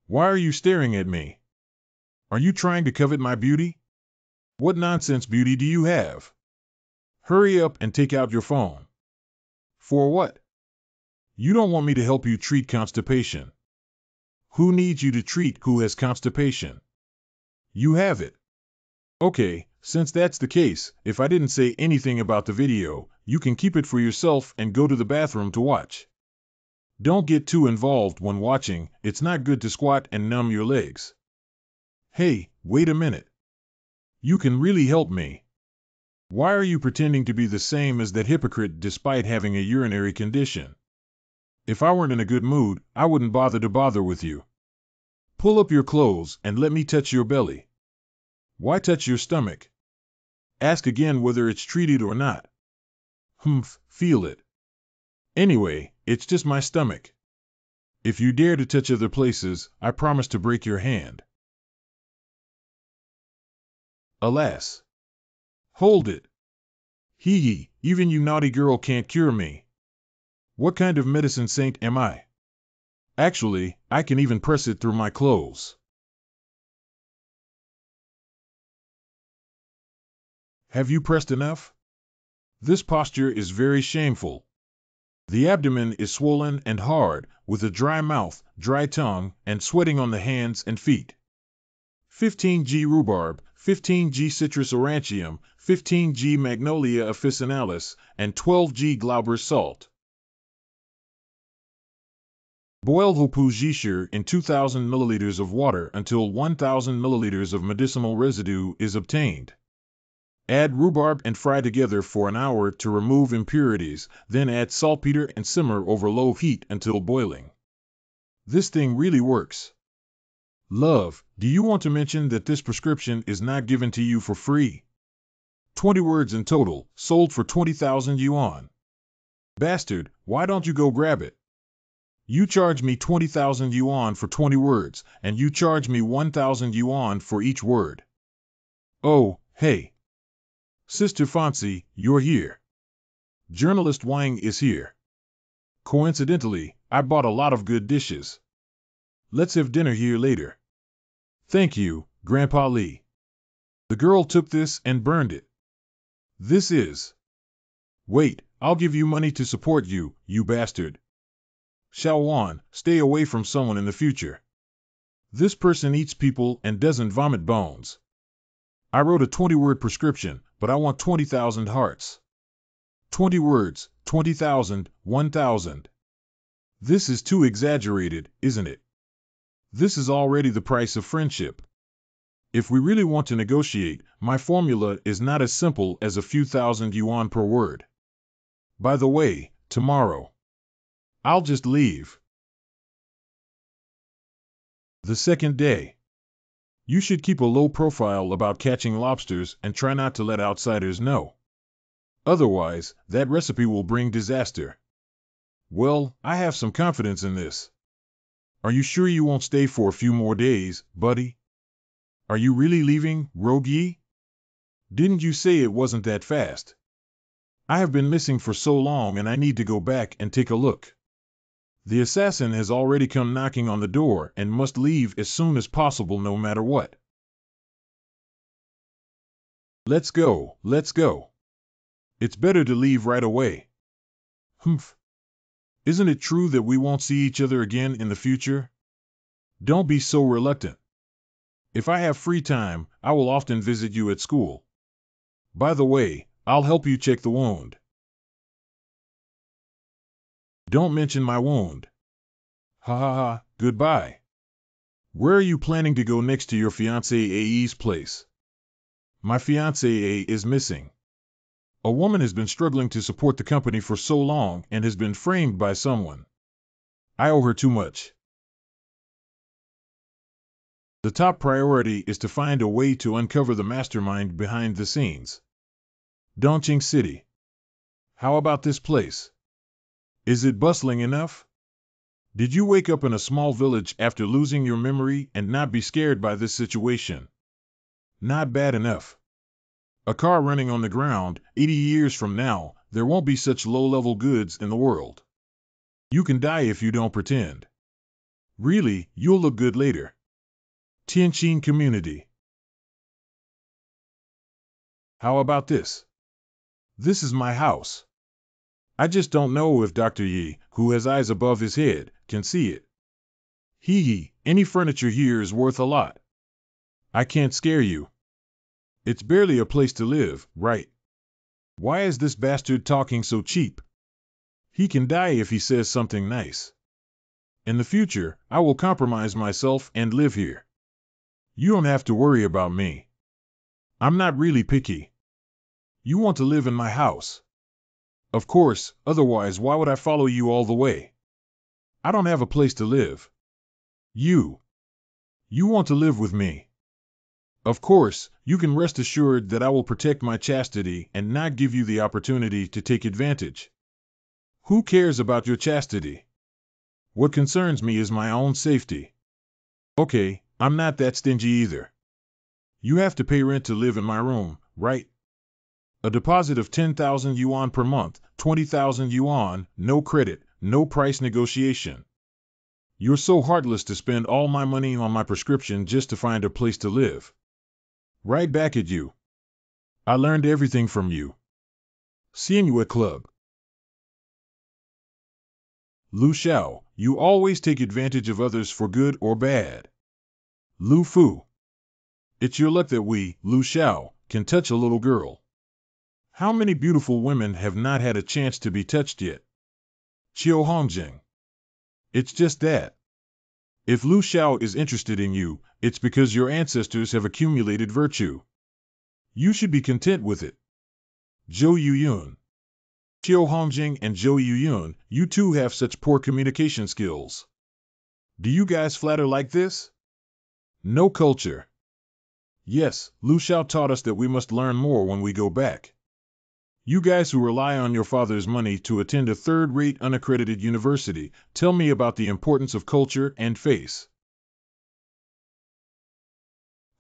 Why are you staring at me? Are you trying to covet my beauty? What nonsense beauty do you have? Hurry up and take out your phone. For what? You don't want me to help you treat constipation. Who needs you to treat who has constipation? You have it. Okay, since that's the case, if I didn't say anything about the video, you can keep it for yourself and go to the bathroom to watch. Don't get too involved when watching, it's not good to squat and numb your legs. Hey, wait a minute. You can really help me. Why are you pretending to be the same as that hypocrite despite having a urinary condition? If I weren't in a good mood, I wouldn't bother with you. Pull up your clothes and let me touch your belly. Why touch your stomach? Ask again whether it's treated or not. Feel it. Anyway, it's just my stomach. If you dare to touch other places, I promise to break your hand. Alas. Hold it. Hee, even you naughty girl can't cure me. What kind of medicine saint am I? Actually, I can even press it through my clothes. Have you pressed enough? This posture is very shameful. The abdomen is swollen and hard, with a dry mouth, dry tongue, and sweating on the hands and feet. 15G rhubarb, 15G citrus aurantium, 15G magnolia officinalis, and 12G Glauber salt. Boil Hopu Jishir in 2,000 milliliters of water until 1,000 milliliters of medicinal residue is obtained. Add rhubarb and fry together for an hour to remove impurities, then add saltpeter and simmer over low heat until boiling. This thing really works. Love, do you want to mention that this prescription is not given to you for free? 20 words in total, sold for 20,000 yuan. Bastard, why don't you go grab it? You charge me 20,000 yuan for 20 words, and you charge me 1,000 yuan for each word. Oh, hey. Sister Fancy, you're here. Journalist Wang is here. Coincidentally, I bought a lot of good dishes. Let's have dinner here later. Thank you, Grandpa Lee. The girl took this and burned it. This is. Wait, I'll give you money to support you, you bastard. Xiao Wan, stay away from someone in the future. This person eats people and doesn't vomit bones. I wrote a 20-word prescription, but I want 20,000 hearts. 20 words, 20,000, 1,000. This is too exaggerated, isn't it? This is already the price of friendship. If we really want to negotiate, my formula is not as simple as a few thousand yuan per word. By the way, tomorrow. I'll just leave. The second day. You should keep a low profile about catching lobsters and try not to let outsiders know. Otherwise, that recipe will bring disaster. Well, I have some confidence in this. Are you sure you won't stay for a few more days, buddy? Are you really leaving, Rogue Yi? Didn't you say it wasn't that fast? I have been missing for so long and I need to go back and take a look. The assassin has already come knocking on the door and must leave as soon as possible no matter what. Let's go, let's go. It's better to leave right away. Humph. Isn't it true that we won't see each other again in the future? Don't be so reluctant. If I have free time, I will often visit you at school. By the way, I'll help you check the wound. Don't mention my wound. Ha ha ha, goodbye. Where are you planning to go next to your fiancé A's place? My fiancé A is missing. A woman has been struggling to support the company for so long and has been framed by someone. I owe her too much. The top priority is to find a way to uncover the mastermind behind the scenes. Dongqing City. How about this place? Is it bustling enough? Did you wake up in a small village after losing your memory and not be scared by this situation? Not bad enough. A car running on the ground, 80 years from now, there won't be such low-level goods in the world. You can die if you don't pretend. Really, you'll look good later. Tianjin Community. How about this? This is my house. I just don't know if Dr. Yi, who has eyes above his head, can see it. Hee, any furniture here is worth a lot. I can't scare you. It's barely a place to live, right? Why is this bastard talking so cheap? He can die if he says something nice. In the future, I will compromise myself and live here. You don't have to worry about me. I'm not really picky. You want to live in my house. Of course, otherwise why would I follow you all the way? I don't have a place to live. You want to live with me. Of course, you can rest assured that I will protect my chastity and not give you the opportunity to take advantage. Who cares about your chastity? What concerns me is my own safety. Okay, I'm not that stingy either. You have to pay rent to live in my room, right? A deposit of 10,000 yuan per month, 20,000 yuan, no credit, no price negotiation. You're so heartless to spend all my money on my prescription just to find a place to live. Right back at you. I learned everything from you. Seeing you at club. Lu Xiao, you always take advantage of others for good or bad. Lu Fu. It's your luck that we, Lu Xiao, can touch a little girl. How many beautiful women have not had a chance to be touched yet? Qiu Hongjing. It's just that. If Lu Xiao is interested in you, it's because your ancestors have accumulated virtue. You should be content with it. Zhou Yuyun. Qiu Hongjing and Zhou Yuyun, you two have such poor communication skills. Do you guys flatter like this? No culture. Yes, Lu Xiao taught us that we must learn more when we go back. You guys who rely on your father's money to attend a third-rate unaccredited university, tell me about the importance of culture and face.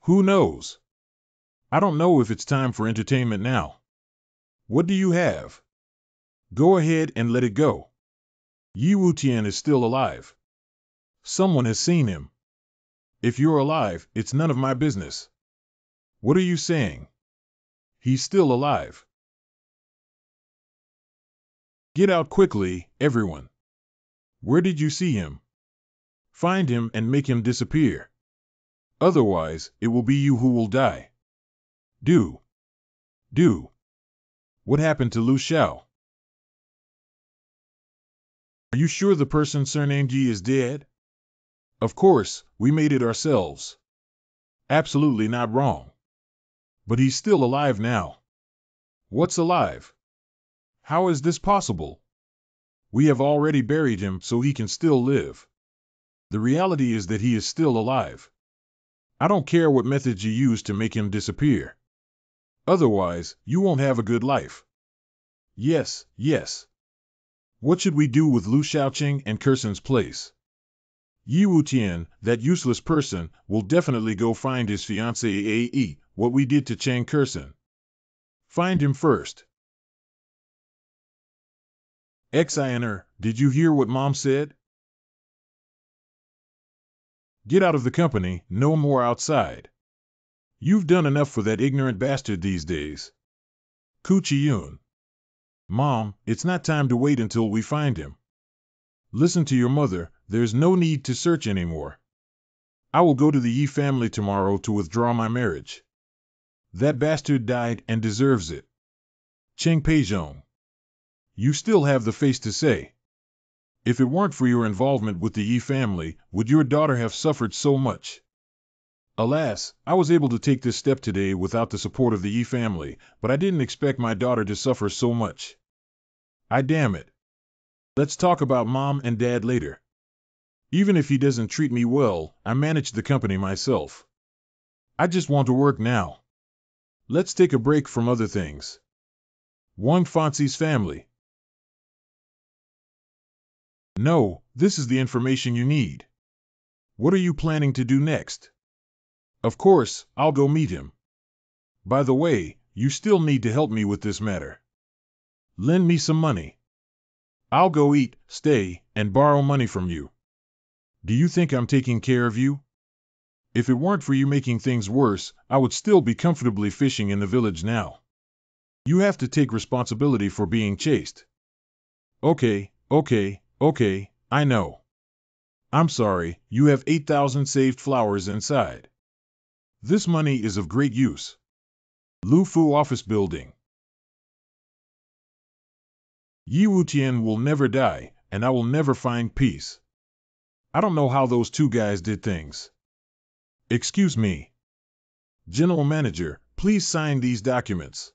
Who knows? I don't know if it's time for entertainment now. What do you have? Go ahead and let it go. Yi Wutian is still alive. Someone has seen him. If you're alive, it's none of my business. What are you saying? He's still alive. Get out quickly, everyone. Where did you see him? Find him and make him disappear. Otherwise, it will be you who will die. Do. What happened to Lu Xiao? Are you sure the person surnamed Yi is dead? Of course, we made it ourselves. Absolutely not wrong. But he's still alive now. What's alive? How is this possible? We have already buried him, so he can still live. The reality is that he is still alive. I don't care what methods you use to make him disappear. Otherwise, you won't have a good life. Yes. What should we do with Lu Xiaoqing and Kerson's place? Yi Wutian, that useless person, will definitely go find his fiancée Ae, what we did to Chang Kerson. Find him first. Xiner, did you hear what Mom said? Get out of the company, no more outside. You've done enough for that ignorant bastard these days. Ku Chiyun. Mom, it's not time to wait until we find him. Listen to your mother, there's no need to search anymore. I will go to the Yi family tomorrow to withdraw my marriage. That bastard died and deserves it. Cheng Peizhong. You still have the face to say. If it weren't for your involvement with the Yi family, would your daughter have suffered so much? Alas, I was able to take this step today without the support of the Yi family, but I didn't expect my daughter to suffer so much. Damn it. Let's talk about Mom and Dad later. Even if he doesn't treat me well, I manage the company myself. I just want to work now. Let's take a break from other things. Wang Fanxi's family. No, this is the information you need. What are you planning to do next? Of course, I'll go meet him. By the way, you still need to help me with this matter. Lend me some money. I'll go eat, stay, and borrow money from you. Do you think I'm taking care of you? If it weren't for you making things worse, I would still be comfortably fishing in the village now. You have to take responsibility for being chased. Okay, I know. I'm sorry, you have 8,000 saved flowers inside. This money is of great use. Lu Fu Office Building. Yi Wutian will never die, and I will never find peace. I don't know how those two guys did things. Excuse me. General Manager, please sign these documents.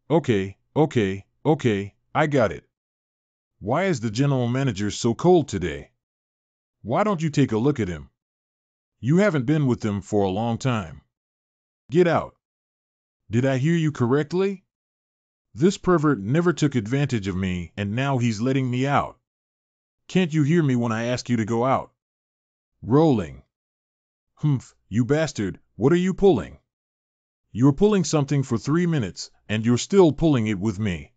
Okay, I got it. Why is the General Manager so cold today? Why don't you take a look at him? You haven't been with them for a long time. Get out. Did I hear you correctly? This pervert never took advantage of me, and now he's letting me out. Can't you hear me when I ask you to go out? Rolling. Humph, you bastard, what are you pulling? You're pulling something for 3 minutes, and you're still pulling it with me.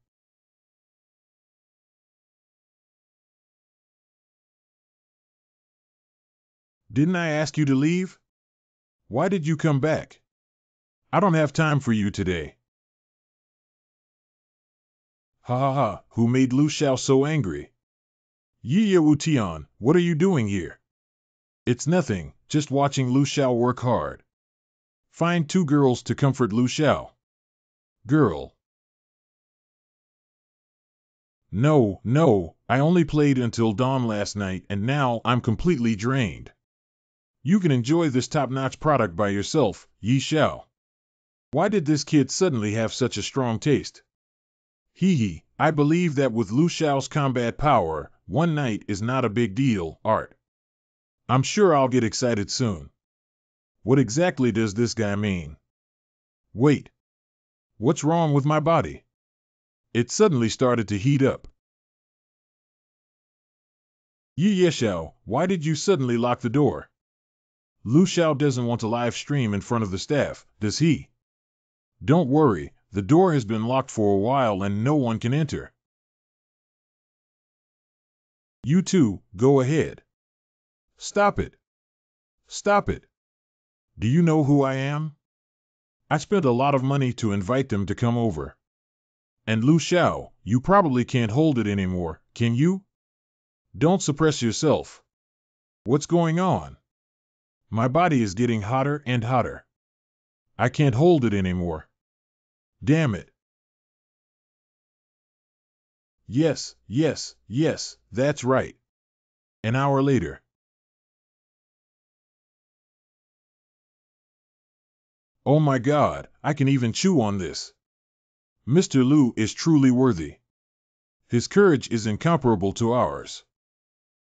Didn't I ask you to leave? Why did you come back? I don't have time for you today. Ha, who made Lu Xiao so angry? Yi Wutian, what are you doing here? It's nothing, just watching Lu Xiao work hard. Find 2 girls to comfort Lu Xiao. Girl. No, I only played until dawn last night and now I'm completely drained. You can enjoy this top-notch product by yourself, Yi Xiao. Why did this kid suddenly have such a strong taste? Hee, I believe that with Lu Xiao's combat power, one night is not a big deal, Art. I'm sure I'll get excited soon. What exactly does this guy mean? Wait. What's wrong with my body? It suddenly started to heat up. Yi Xiao, why did you suddenly lock the door? Lu Xiao doesn't want to live stream in front of the staff, does he? Don't worry, The door has been locked for a while and no one can enter. You two, go ahead. Stop it. Stop it. Do you know who I am? I spent a lot of money to invite them to come over. And Lu Xiao, you probably can't hold it anymore, can you? Don't suppress yourself. What's going on? My body is getting hotter and hotter. I can't hold it anymore. Damn it. Yes, yes, yes, that's right. An hour later. Oh my God, I can even chew on this. Mr. Lu is truly worthy. His courage is incomparable to ours.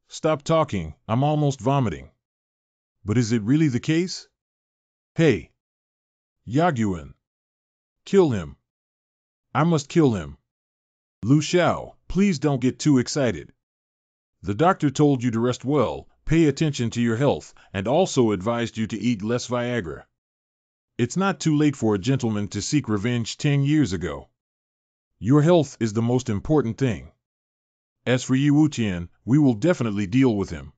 Stop talking, I'm almost vomiting. But is it really the case? Hey! Yaguan! Kill him! I must kill him! Lu Xiao, please don't get too excited. The doctor told you to rest well, pay attention to your health, and also advised you to eat less Viagra. It's not too late for a gentleman to seek revenge 10 years ago. Your health is the most important thing. As for Yi Wutian, we will definitely deal with him.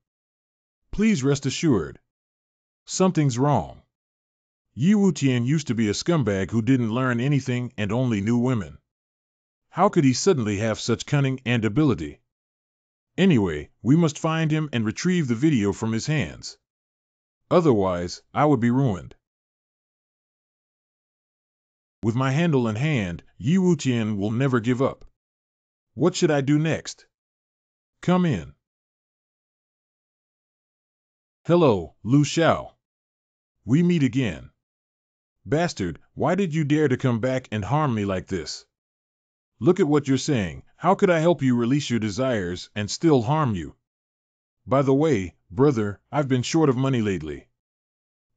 Please rest assured. Something's wrong. Yi Wutian used to be a scumbag who didn't learn anything and only knew women. How could he suddenly have such cunning and ability? Anyway, we must find him and retrieve the video from his hands. Otherwise, I would be ruined. With my handle in hand, Yi Wutian will never give up. What should I do next? Come in. Hello, Lu Xiao. We meet again. Bastard, why did you dare to come back and harm me like this? Look at what you're saying. How could I help you release your desires and still harm you? By the way, brother, I've been short of money lately.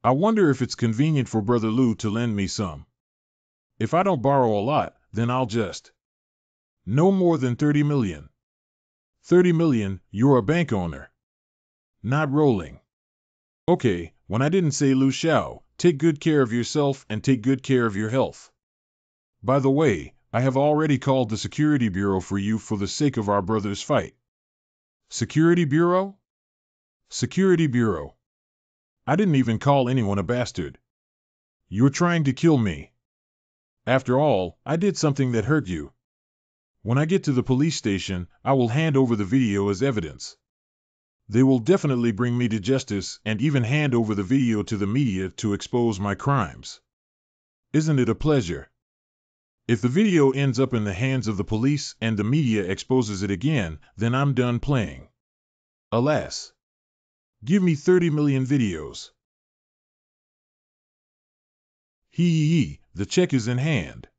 I wonder if it's convenient for Brother Lu to lend me some. If I don't borrow a lot, then I'll just... No more than 30 million. 30 million, you're a bank owner. Not rolling. Okay, when I didn't say Lu Xiao, take good care of yourself and take good care of your health. By the way, I have already called the Security Bureau for you for the sake of our brother's fight. Security Bureau? Security Bureau. I didn't even call anyone a bastard. You're trying to kill me. After all, I did something that hurt you. When I get to the police station, I will hand over the video as evidence. They will definitely bring me to justice and even hand over the video to the media to expose my crimes. Isn't it a pleasure? If the video ends up in the hands of the police and the media exposes it again, then I'm done playing. Alas. Give me 30 million videos. Hee, the check is in hand.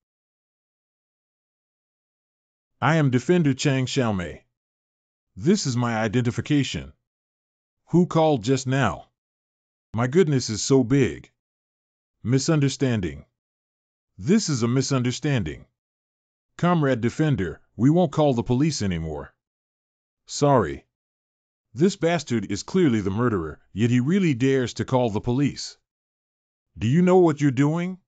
I am Defender Chang Xiaomei. This is my identification. Who called just now? My goodness is so big. Misunderstanding. This is a misunderstanding. Comrade Defender, we won't call the police anymore. Sorry. This bastard is clearly the murderer, yet he really dares to call the police. Do you know what you're doing?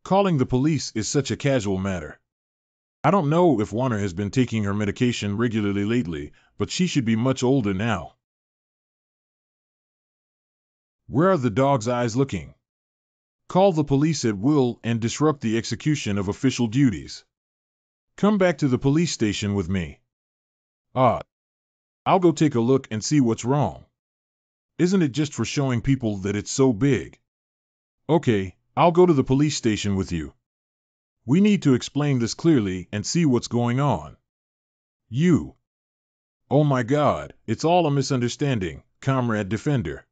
Calling the police is such a casual matter. I don't know if Warner has been taking her medication regularly lately, but she should be much older now. Where are the dog's eyes looking? Call the police at will and disrupt the execution of official duties. Come back to the police station with me. I'll go take a look and see what's wrong. Isn't it just for showing people that it's so big? Okay, I'll go to the police station with you. We need to explain this clearly and see what's going on. You. Oh my God, it's all a misunderstanding, Comrade Defender.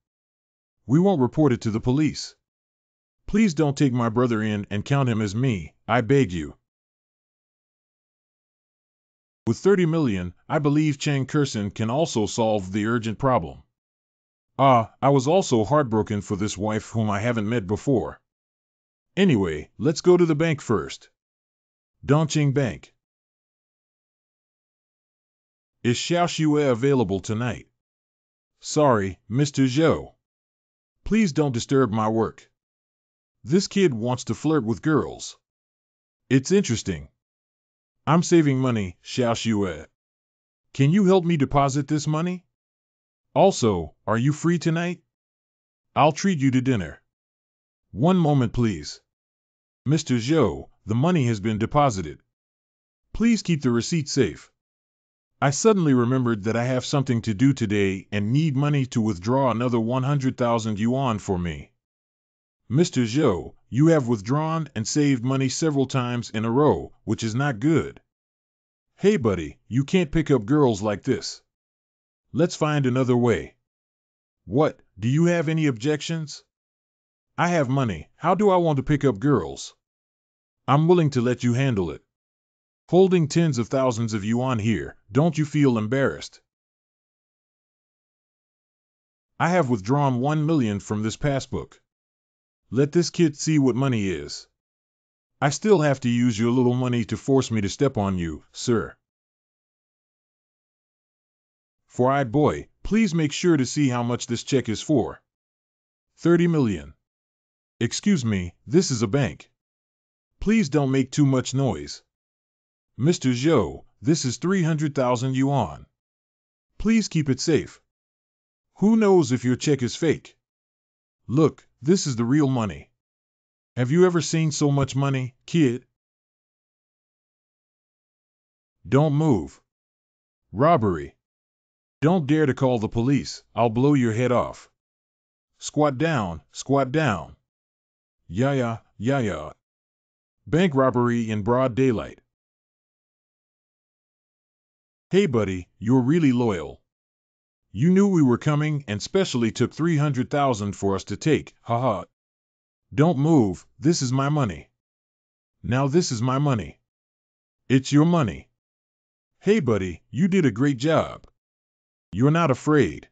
We won't report it to the police. Please don't take my brother in and count him as me, I beg you. With 30 million, I believe Chang Kurson can also solve the urgent problem. I was also heartbroken for this wife whom I haven't met before. Anyway, let's go to the bank first. Dongqing Bank. Is Xiao Xue available tonight? Sorry, Mr. Zhou. Please don't disturb my work. This kid wants to flirt with girls. It's interesting. I'm saving money, Xiao Xue. Can you help me deposit this money? Also, are you free tonight? I'll treat you to dinner. One moment, please. Mr. Zhou, the money has been deposited. Please keep the receipt safe. I suddenly remembered that I have something to do today and need money to withdraw another 100,000 yuan for me. Mr. Zhou, you have withdrawn and saved money several times in a row, which is not good. Hey buddy, you can't pick up girls like this. Let's find another way. What, do you have any objections? I have money, how do I want to pick up girls? I'm willing to let you handle it. Holding tens of thousands of yuan here, don't you feel embarrassed? I have withdrawn 1 million from this passbook. Let this kid see what money is. I still have to use your little money to force me to step on you, sir. Four-eyed boy, please make sure to see how much this check is for. 30 million. Excuse me, this is a bank. Please don't make too much noise. Mr. Zhou, this is 300,000 yuan. Please keep it safe. Who knows if your check is fake? Look, this is the real money. Have you ever seen so much money, kid? Don't move. Robbery. Don't dare to call the police, I'll blow your head off. Squat down, squat down. Yeah. Bank robbery in broad daylight. Hey buddy, you're really loyal. You knew we were coming and specially took 300,000 for us to take, haha. Don't move, this is my money. Now this is my money. It's your money. Hey buddy, you did a great job. You're not afraid.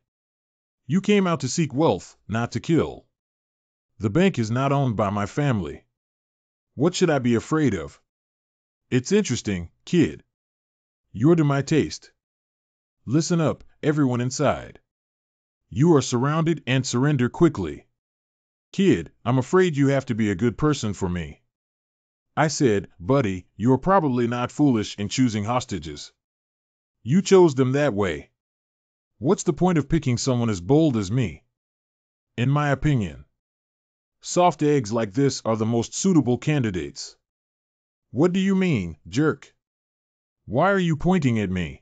You came out to seek wealth, not to kill. The bank is not owned by my family. What should I be afraid of? It's interesting, kid. You're to my taste. Listen up, everyone inside. You are surrounded and surrender quickly. Kid, I'm afraid you have to be a good person for me. I said, buddy, you're probably not foolish in choosing hostages. You chose them that way. What's the point of picking someone as bold as me? In my opinion, soft eggs like this are the most suitable candidates. What do you mean, jerk? Why are you pointing at me?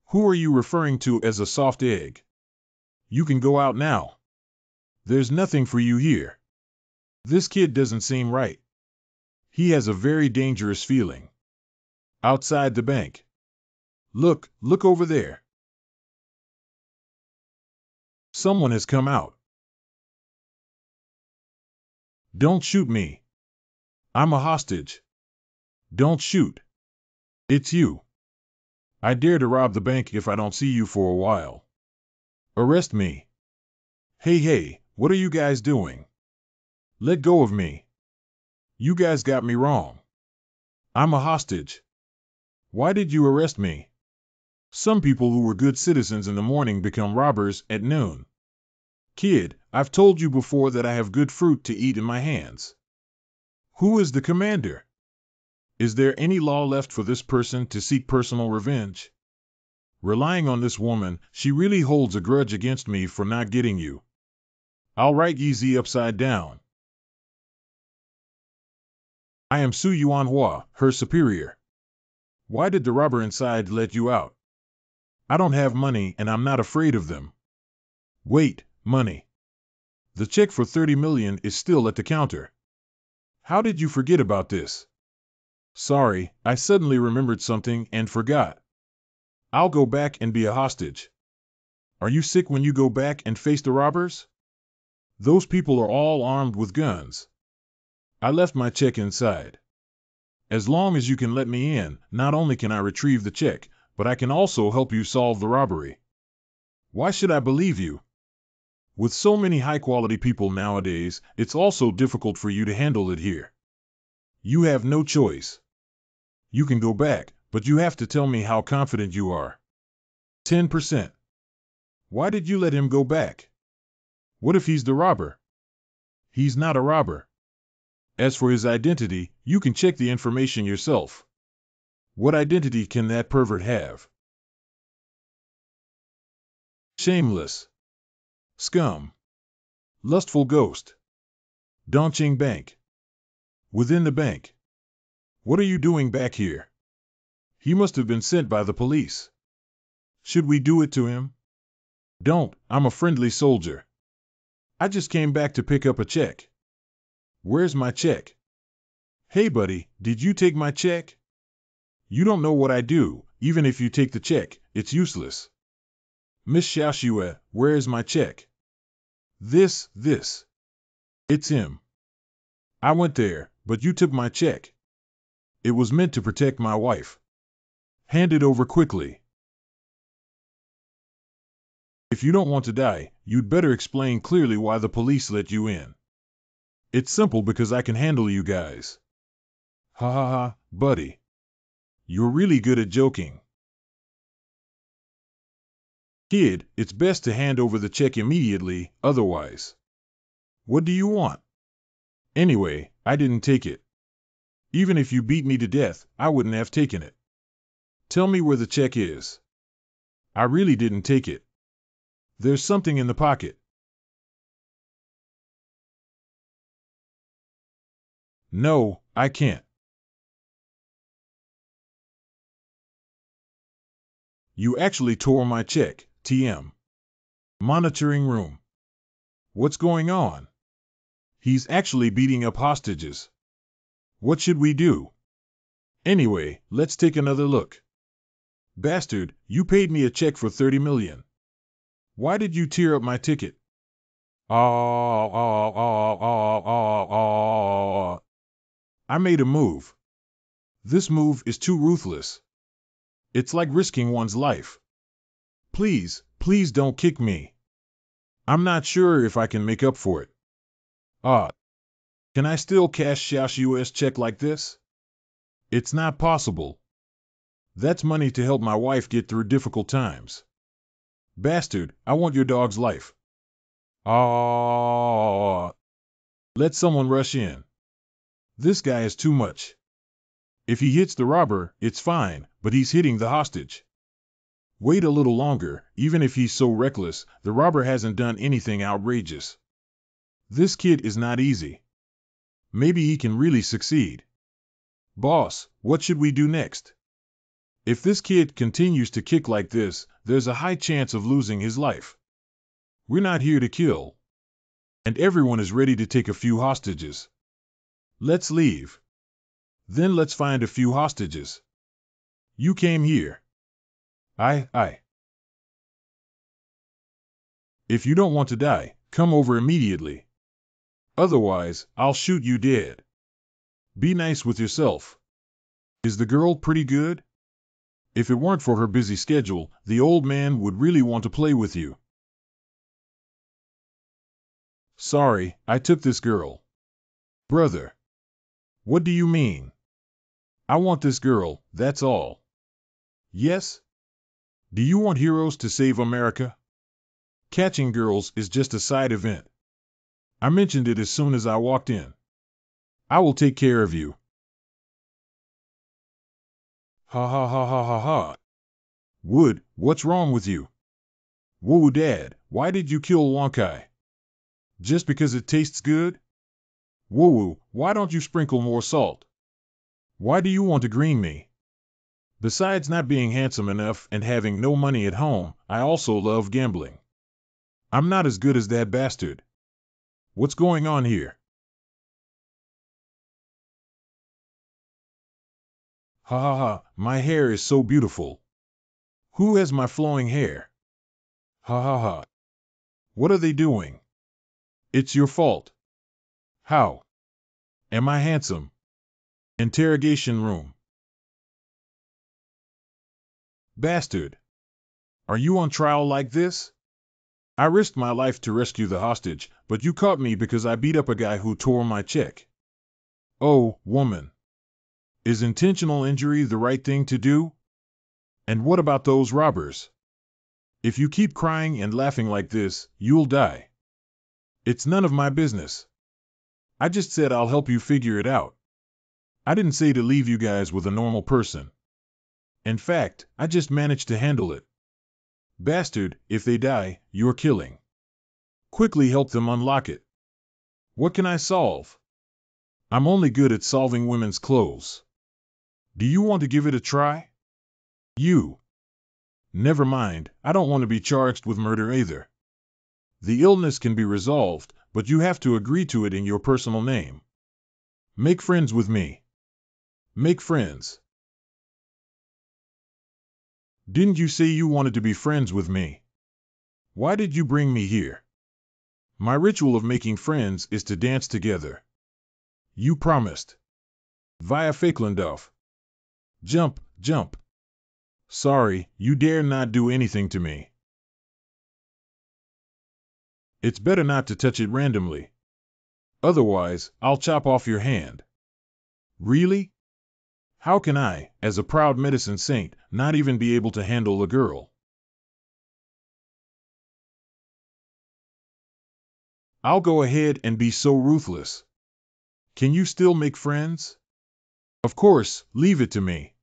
Who are you referring to as a soft egg? You can go out now. There's nothing for you here. This kid doesn't seem right. He has a very dangerous feeling. Outside the bank. Look over there. Someone has come out. Don't shoot me. I'm a hostage. Don't shoot. It's you. I dare to rob the bank if I don't see you for a while. Arrest me. Hey, what are you guys doing? Let go of me. You guys got me wrong. I'm a hostage. Why did you arrest me? Some people who were good citizens in the morning become robbers at noon. Kid, I've told you before that I have good fruit to eat in my hands. Who is the commander? Is there any law left for this person to seek personal revenge? Relying on this woman, she really holds a grudge against me for not getting you. I'll write Yi upside down. I am Su Yuanhua, her superior. Why did the robber inside let you out? I don't have money and I'm not afraid of them. Wait, money. The check for 30 million is still at the counter. How did you forget about this? Sorry, I suddenly remembered something and forgot. I'll go back and be a hostage. Are you sick when you go back and face the robbers? Those people are all armed with guns. I left my check inside. As long as you can let me in, not only can I retrieve the check, but I can also help you solve the robbery. Why should I believe you? With so many high-quality people nowadays, it's also difficult for you to handle it here. You have no choice. You can go back, but you have to tell me how confident you are. 10%. Why did you let him go back? What if he's the robber? He's not a robber. As for his identity, you can check the information yourself. What identity can that pervert have? Shameless. Scum. Lustful ghost. Dongqing Bank. Within the bank. What are you doing back here? He must have been sent by the police. Should we do it to him? Don't, I'm a friendly soldier. I just came back to pick up a check. Where's my check? Hey buddy, did you take my check? You don't know what I do. Even if you take the check, it's useless. Miss Xiaoxue, where is my check? This. It's him. I went there, but you took my check. It was meant to protect my wife. Hand it over quickly. If you don't want to die, you'd better explain clearly why the police let you in. It's simple because I can handle you guys. Ha ha ha, buddy. You're really good at joking. Kid, it's best to hand over the check immediately, otherwise. What do you want? Anyway, I didn't take it. Even if you beat me to death, I wouldn't have taken it. Tell me where the check is. I really didn't take it. There's something in the pocket. No, I can't. You actually tore my check, TM. Monitoring room. What's going on? He's actually beating up hostages. What should we do? Anyway, let's take another look. Bastard, you paid me a check for 30 million. Why did you tear up my ticket? I made a move. This move is too ruthless. It's like risking one's life. Please don't kick me. I'm not sure if I can make up for it. Can I still cash Xiaoxue's check like this? It's not possible. That's money to help my wife get through difficult times. Bastard, I want your dog's life. Let someone rush in. This guy is too much. If he hits the robber, it's fine, but he's hitting the hostage. Wait a little longer. Even if he's so reckless, the robber hasn't done anything outrageous. This kid is not easy. Maybe he can really succeed. Boss, what should we do next? If this kid continues to kick like this, there's a high chance of losing his life. We're not here to kill. And everyone is ready to take a few hostages. Let's leave. Then let's find a few hostages. You came here. I. If you don't want to die, come over immediately. Otherwise, I'll shoot you dead. Be nice with yourself. Is the girl pretty good? If it weren't for her busy schedule, the old man would really want to play with you. Sorry, I took this girl. Brother. What do you mean? I want this girl, that's all. Yes? Do you want heroes to save America? Catching girls is just a side event. I mentioned it as soon as I walked in. I will take care of you. Ha ha ha ha ha ha. Wood, what's wrong with you? Whoa, Dad, why did you kill Wonkai? Just because it tastes good? Whoa, why don't you sprinkle more salt? Why do you want to green me? Besides not being handsome enough and having no money at home, I also love gambling. I'm not as good as that bastard. What's going on here? Ha ha ha, my hair is so beautiful. Who has my flowing hair? Ha ha ha. What are they doing? It's your fault. How? Am I handsome? Interrogation room. Bastard. Are you on trial like this? I risked my life to rescue the hostage, but you caught me because I beat up a guy who tore my check. Oh, woman. Is intentional injury the right thing to do? And what about those robbers? If you keep crying and laughing like this, you'll die. It's none of my business. I just said I'll help you figure it out. I didn't say to leave you guys with a normal person. In fact, I just managed to handle it. Bastard, if they die, you're killing. Quickly help them unlock it. What can I solve? I'm only good at solving women's clothes. Do you want to give it a try? You. Never mind, I don't want to be charged with murder either. The illness can be resolved, but you have to agree to it in your personal name. Make friends with me. Make friends. Didn't you say you wanted to be friends with me? Why did you bring me here? My ritual of making friends is to dance together. You promised. Via Fakelandoff. Jump, jump. Sorry, you dare not do anything to me. It's better not to touch it randomly. Otherwise, I'll chop off your hand. Really? How can I, as a proud medicine saint, not even be able to handle a girl? I'll go ahead and be so ruthless. Can you still make friends? Of course, leave it to me.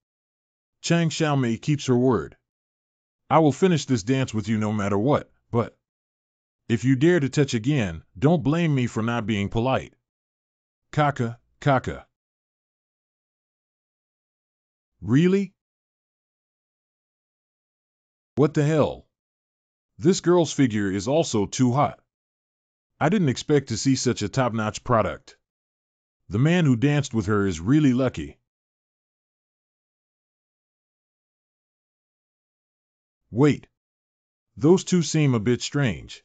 Chang Xiaomei keeps her word. I will finish this dance with you no matter what, but if you dare to touch again, don't blame me for not being polite. Kaka, kaka. Really? What the hell? This girl's figure is also too hot. I didn't expect to see such a top-notch product. The man who danced with her is really lucky. Wait. Those two seem a bit strange.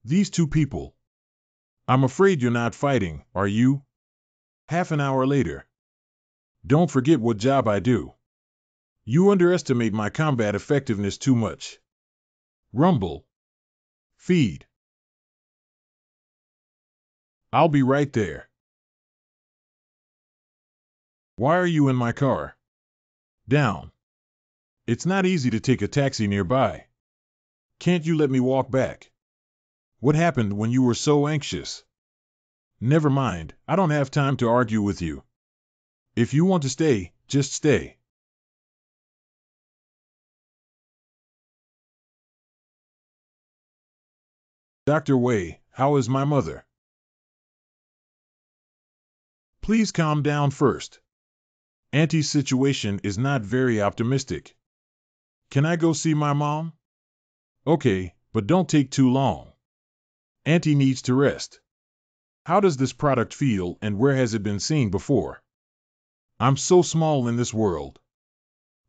These two people. I'm afraid you're not fighting, are you? Half an hour later. Don't forget what job I do. You underestimate my combat effectiveness too much. Rumble. Feed. I'll be right there. Why are you in my car? Down. It's not easy to take a taxi nearby. Can't you let me walk back? What happened when you were so anxious? Never mind, I don't have time to argue with you. If you want to stay, just stay. Dr. Wei, how is my mother? Please calm down first. Auntie's situation is not very optimistic. Can I go see my mom? Okay, but don't take too long. Auntie needs to rest. How does this product feel and where has it been seen before? I'm so small in this world.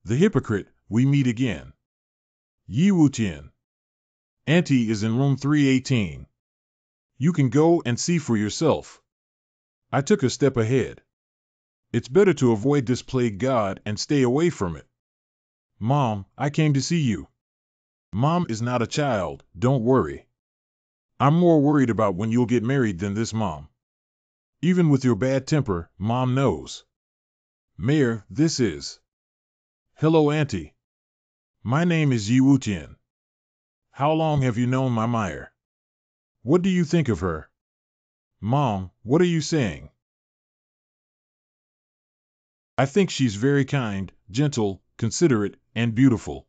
The hypocrite, we meet again. Yi Wutian. Auntie is in room 318. You can go and see for yourself. I took a step ahead. It's better to avoid this plague god and stay away from it. Mom, I came to see you. Mom is not a child, don't worry. I'm more worried about when you'll get married than this, Mom. Even with your bad temper, Mom knows. Mayor, this is. Hello, Auntie. My name is Yi Wutian. How long have you known my Meyer? What do you think of her? Mom, what are you saying? I think she's very kind, gentle, considerate, and beautiful.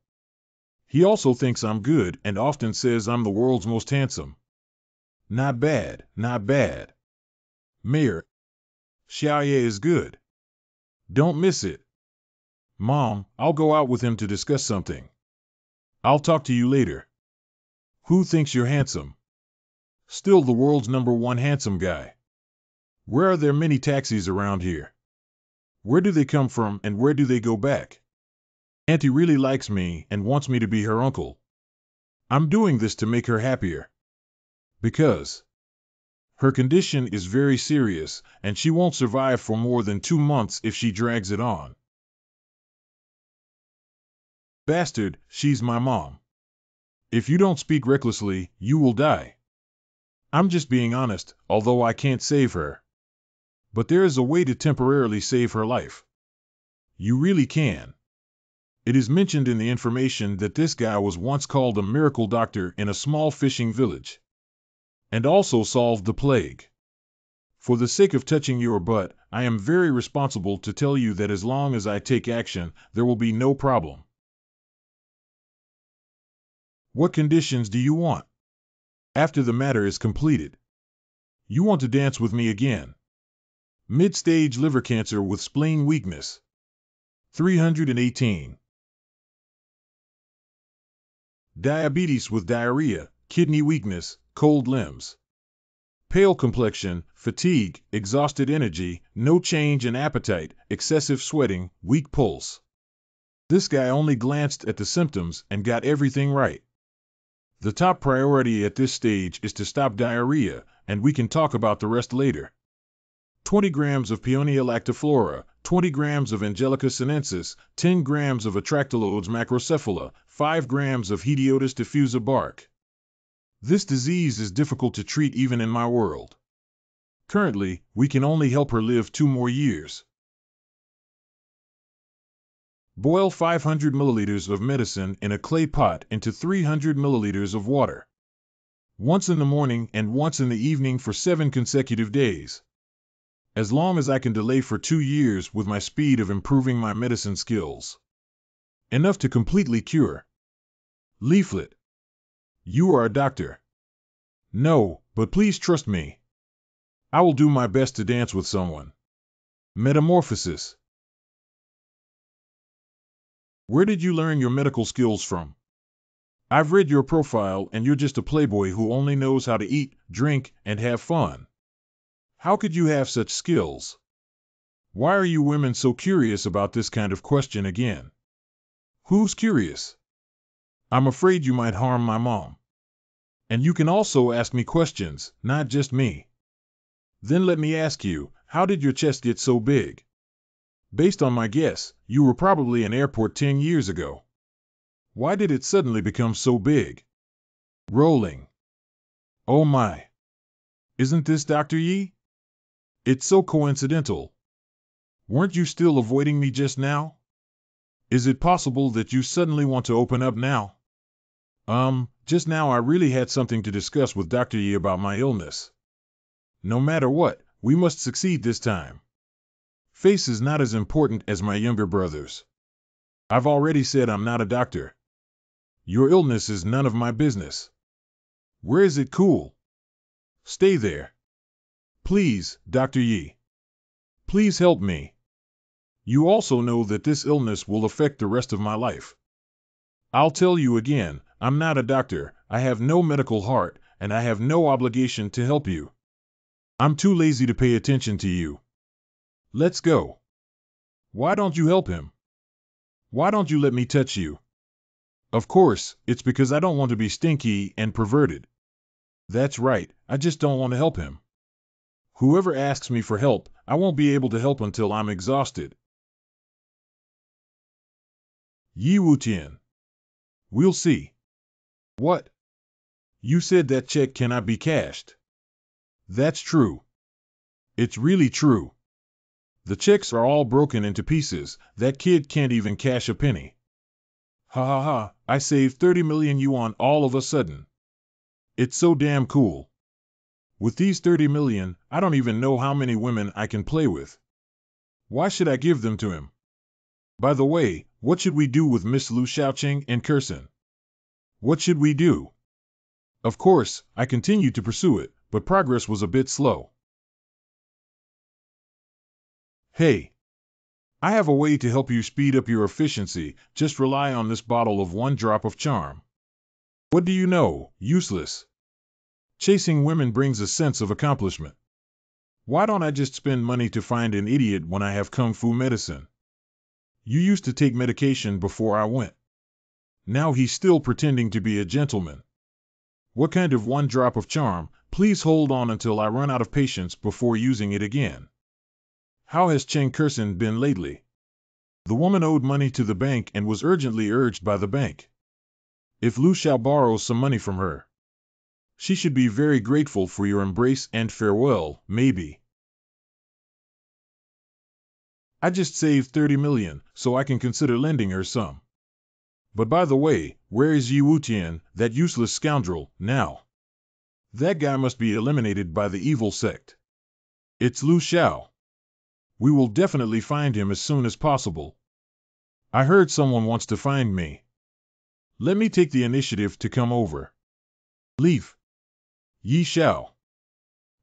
He also thinks I'm good and often says I'm the world's most handsome. Not bad, not bad. Mayor, Xiaoye is good. Don't miss it. Mom, I'll go out with him to discuss something. I'll talk to you later. Who thinks you're handsome? Still the world's #1 handsome guy. Where are there many taxis around here? Where do they come from and where do they go back? Auntie really likes me and wants me to be her uncle. I'm doing this to make her happier. Because her condition is very serious and she won't survive for more than 2 months if she drags it on. Bastard, she's my mom. If you don't speak recklessly, you will die. I'm just being honest, although I can't save her. But there is a way to temporarily save her life. You really can. It is mentioned in the information that this guy was once called a miracle doctor in a small fishing village, and also solved the plague. For the sake of touching your butt, I am very responsible to tell you that as long as I take action, there will be no problem. What conditions do you want? After the matter is completed. You want to dance with me again. Mid-stage liver cancer with spleen weakness. 318. Diabetes with diarrhea, kidney weakness, cold limbs. Pale complexion, fatigue, exhausted energy, no change in appetite, excessive sweating, weak pulse. This guy only glanced at the symptoms and got everything right. The top priority at this stage is to stop diarrhea, and we can talk about the rest later. 20 grams of Peonia lactiflora, 20 grams of Angelica sinensis, 10 grams of Atractylodes macrocephala, 5 grams of Hediotis diffusa bark. This disease is difficult to treat even in my world. Currently, we can only help her live 2 more years. Boil 500 milliliters of medicine in a clay pot into 300 milliliters of water. Once in the morning and once in the evening for 7 consecutive days. As long as I can delay for 2 years with my speed of improving my medicine skills. Enough to completely cure. Leaflet. You are a doctor. No, but please trust me. I will do my best to dance with someone. Metamorphosis. Where did you learn your medical skills from? I've read your profile and you're just a playboy who only knows how to eat, drink, and have fun. How could you have such skills? Why are you women so curious about this kind of question again? Who's curious? I'm afraid you might harm my mom. And you can also ask me questions, not just me. Then let me ask you, how did your chest get so big? Based on my guess, you were probably in airport 10 years ago. Why did it suddenly become so big? Rolling. Oh my. Isn't this Dr. Yi? It's so coincidental. Weren't you still avoiding me just now? Is it possible that you suddenly want to open up now? Just now I really had something to discuss with Dr. Yi about my illness. No matter what, we must succeed this time. Face is not as important as my younger brothers. I've already said I'm not a doctor. Your illness is none of my business. Where is it cool? Stay there. Please, Dr. Yi. Please help me. You also know that this illness will affect the rest of my life. I'll tell you again, I'm not a doctor, I have no medical heart, and I have no obligation to help you. I'm too lazy to pay attention to you. Let's go. Why don't you help him? Why don't you let me touch you? Of course, it's because I don't want to be stinky and perverted. That's right, I just don't want to help him. Whoever asks me for help, I won't be able to help until I'm exhausted. Yi Wutian. We'll see. What? You said that check cannot be cashed. That's true. It's really true. The checks are all broken into pieces, that kid can't even cash a penny. Ha ha ha, I saved 30 million yuan all of a sudden. It's so damn cool. With these 30 million, I don't even know how many women I can play with. Why should I give them to him? By the way, what should we do with Miss Lu Xiaoqing and Curson? What should we do? Of course, I continued to pursue it, but progress was a bit slow. Hey. I have a way to help you speed up your efficiency, just rely on this bottle of 1 drop of charm. What do you know? Useless. Chasing women brings a sense of accomplishment. Why don't I just spend money to find an idiot when I have kung fu medicine? You used to take medication before I went. Now he's still pretending to be a gentleman. What kind of 1 drop of charm? Please hold on until I run out of patience before using it again. How has Cheng Curson been lately? The woman owed money to the bank and was urgently urged by the bank. If Lu Xiao borrows some money from her, she should be very grateful for your embrace and farewell, maybe. I just saved 30 million, so I can consider lending her some. But by the way, where is Yi Wutian, that useless scoundrel, now? That guy must be eliminated by the evil sect. It's Lu Xiao. We will definitely find him as soon as possible. I heard someone wants to find me. Let me take the initiative to come over. Leaf. Yi Xiao.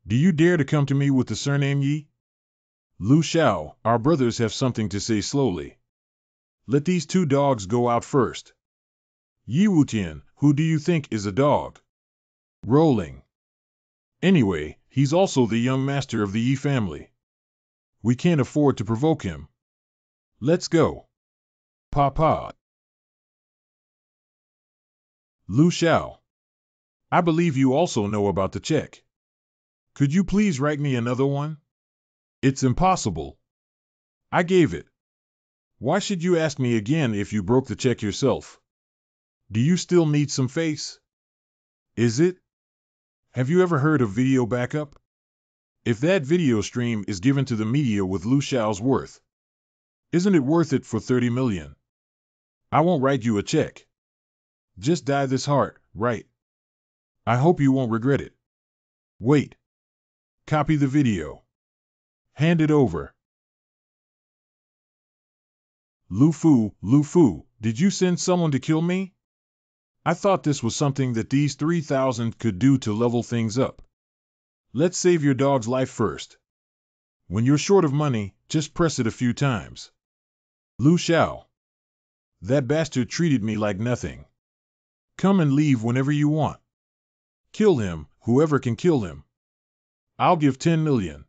Do you dare to come to me with the surname Yi? Lu Xiao, our brothers have something to say slowly. Let these two dogs go out first. Yi Wutian, who do you think is a dog? Rolling. Anyway, he's also the young master of the Yi family. We can't afford to provoke him. Let's go. Papa. Lu Xiao. I believe you also know about the check. Could you please write me another one? It's impossible. I gave it. Why should you ask me again if you broke the check yourself? Do you still need some face? Is it? Have you ever heard of video backup? If that video stream is given to the media with Lu Xiao's worth, isn't it worth it for 30 million? I won't write you a check. Just die this heart, right? I hope you won't regret it. Wait. Copy the video. Hand it over. Lu Fu, did you send someone to kill me? I thought this was something that these 3,000 could do to level things up. Let's save your dog's life first. When you're short of money, just press it a few times. Lu Xiao. That bastard treated me like nothing. Come and leave whenever you want. Kill him, whoever can kill him. I'll give 10 million.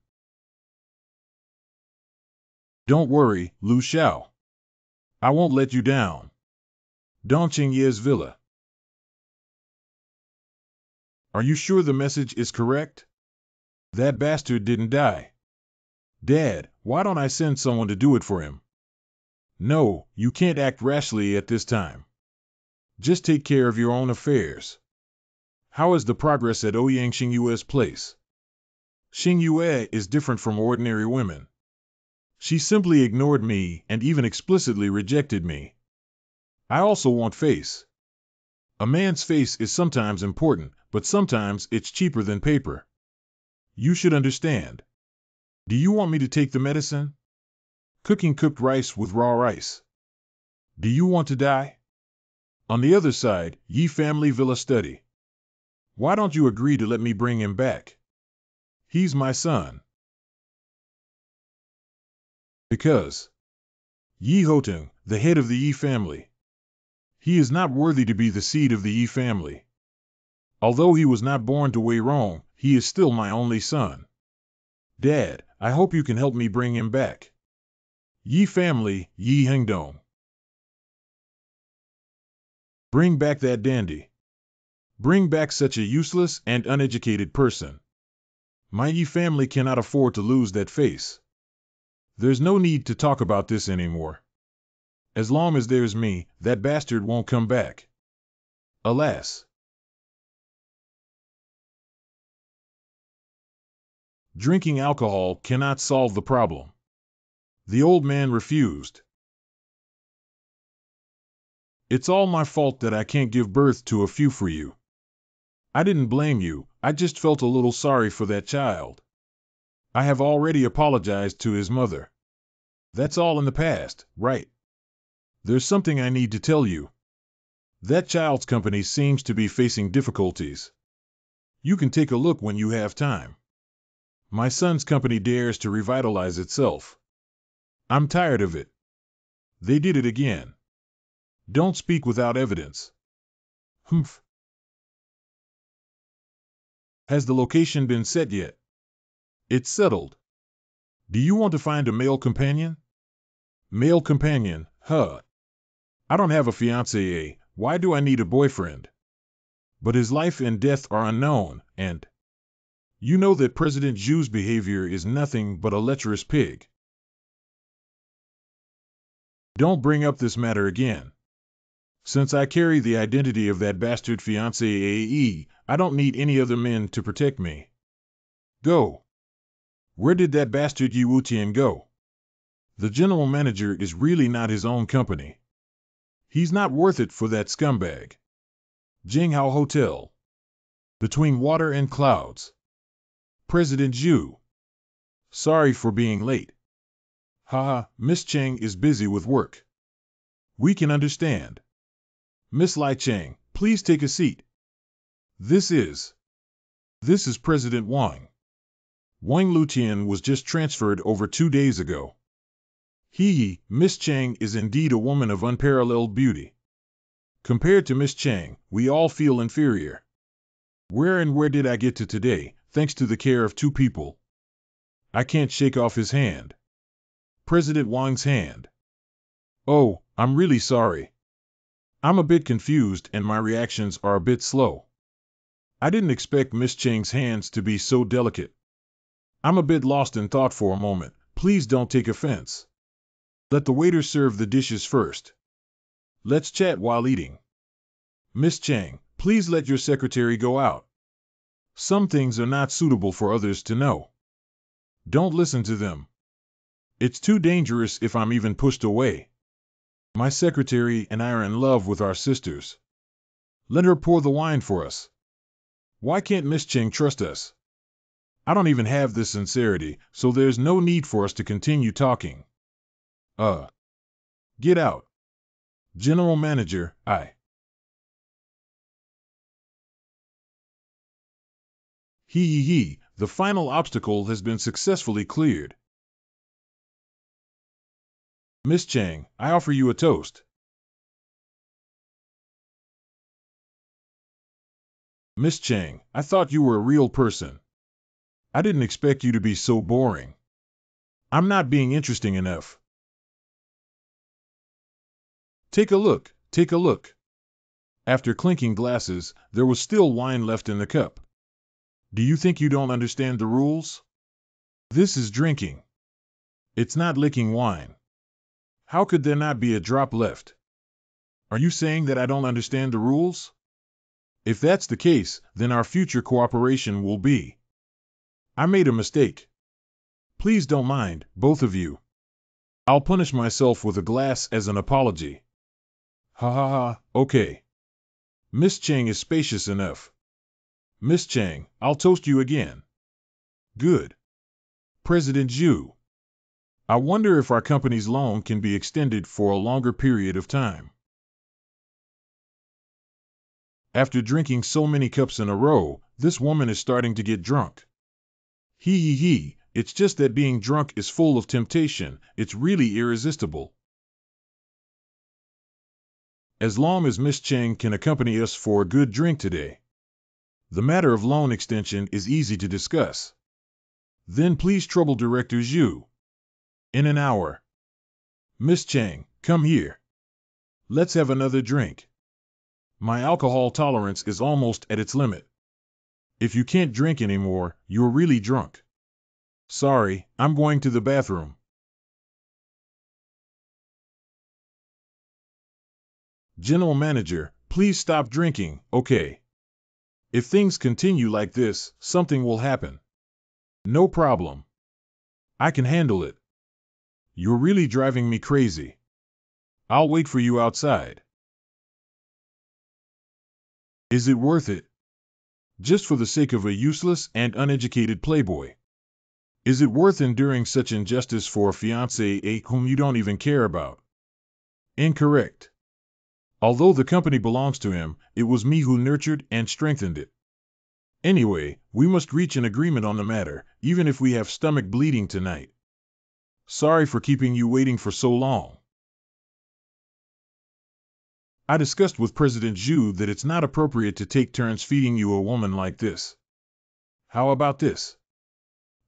Don't worry, Lu Xiao. I won't let you down. Dongqing Ye's villa. Are you sure the message is correct? That bastard didn't die. Dad, why don't I send someone to do it for him? No, you can't act rashly at this time. Just take care of your own affairs. How is the progress at Ouyang Xingyue's place? Xingyue is different from ordinary women. She simply ignored me and even explicitly rejected me. I also want face. A man's face is sometimes important, but sometimes it's cheaper than paper. You should understand. Do you want me to take the medicine? Cooking cooked rice with raw rice. Do you want to die? On the other side, Yi family villa study. Why don't you agree to let me bring him back? He's my son. Because Yi Hoteng, the head of the Yi family. He is not worthy to be the seed of the Yi family. Although he was not born to Wei Rong, he is still my only son. Dad, I hope you can help me bring him back. Yi family, Yi Hengdong. Bring back that dandy. Bring back such a useless and uneducated person. My Yi family cannot afford to lose that face. There's no need to talk about this anymore. As long as there's me, that bastard won't come back. Alas. Drinking alcohol cannot solve the problem. The old man refused. It's all my fault that I can't give birth to a few for you. I didn't blame you, I just felt a little sorry for that child. I have already apologized to his mother. That's all in the past, right? There's something I need to tell you. That child's company seems to be facing difficulties. You can take a look when you have time. My son's company dares to revitalize itself. I'm tired of it. They did it again. Don't speak without evidence. Humph. Has the location been set yet? It's settled. Do you want to find a male companion? Male companion, huh? I don't have a fiancé, why do I need a boyfriend? But his life and death are unknown, and you know that President Zhu's behavior is nothing but a lecherous pig. Don't bring up this matter again. Since I carry the identity of that bastard fiancé AE, I don't need any other men to protect me. Go. Where did that bastard Yi Wutian go? The general manager is really not his own company. He's not worth it for that scumbag. Jinghao Hotel. Between water and clouds. President Zhu. Sorry for being late. Haha, Miss Cheng is busy with work. We can understand. Miss Lai Cheng, please take a seat. This is President Wang. Wang Lutian was just transferred over 2 days ago. Miss Cheng is indeed a woman of unparalleled beauty. Compared to Miss Cheng, we all feel inferior. Where did I get to today, thanks to the care of 2 people? I can't shake off his hand. President Wang's hand. Oh, I'm really sorry. I'm a bit confused and my reactions are a bit slow. I didn't expect Miss Cheng's hands to be so delicate. I'm a bit lost in thought for a moment. Please don't take offense. Let the waiter serve the dishes first. Let's chat while eating. Miss Cheng, please let your secretary go out. Some things are not suitable for others to know. Don't listen to them. It's too dangerous if I'm even pushed away. My secretary and I are in love with our sisters. Let her pour the wine for us. Why can't Miss Cheng trust us? I don't even have this sincerity, so there's no need for us to continue talking. Get out. General Manager, the final obstacle has been successfully cleared. Miss Cheng, I offer you a toast. Miss Cheng, I thought you were a real person. I didn't expect you to be so boring. I'm not being interesting enough. Take a look, take a look. After clinking glasses, there was still wine left in the cup. Do you think you don't understand the rules? This is drinking. It's not licking wine. How could there not be a drop left? Are you saying that I don't understand the rules? If that's the case, then our future cooperation will be. I made a mistake. Please don't mind, both of you. I'll punish myself with a glass as an apology. Ha ha ha, okay. Miss Cheng is spacious enough. Miss Cheng, I'll toast you again. Good. President Zhu. I wonder if our company's loan can be extended for a longer period of time. After drinking so many cups in a row, this woman is starting to get drunk. It's just that being drunk is full of temptation, it's really irresistible. As long as Miss Cheng can accompany us for a good drink today. The matter of loan extension is easy to discuss. Then please trouble Director Zhu. In an hour. Miss Cheng, come here. Let's have another drink. My alcohol tolerance is almost at its limit. If you can't drink anymore, you're really drunk. Sorry, I'm going to the bathroom. General Manager, please stop drinking, okay? If things continue like this, something will happen. No problem. I can handle it. You're really driving me crazy. I'll wait for you outside. Is it worth it? Just for the sake of a useless and uneducated playboy. Is it worth enduring such injustice for a fiancé whom you don't even care about? Incorrect. Although the company belongs to him, it was me who nurtured and strengthened it. Anyway, we must reach an agreement on the matter, even if we have stomach bleeding tonight. Sorry for keeping you waiting for so long. I discussed with President Zhu that it's not appropriate to take turns feeding you a woman like this. How about this?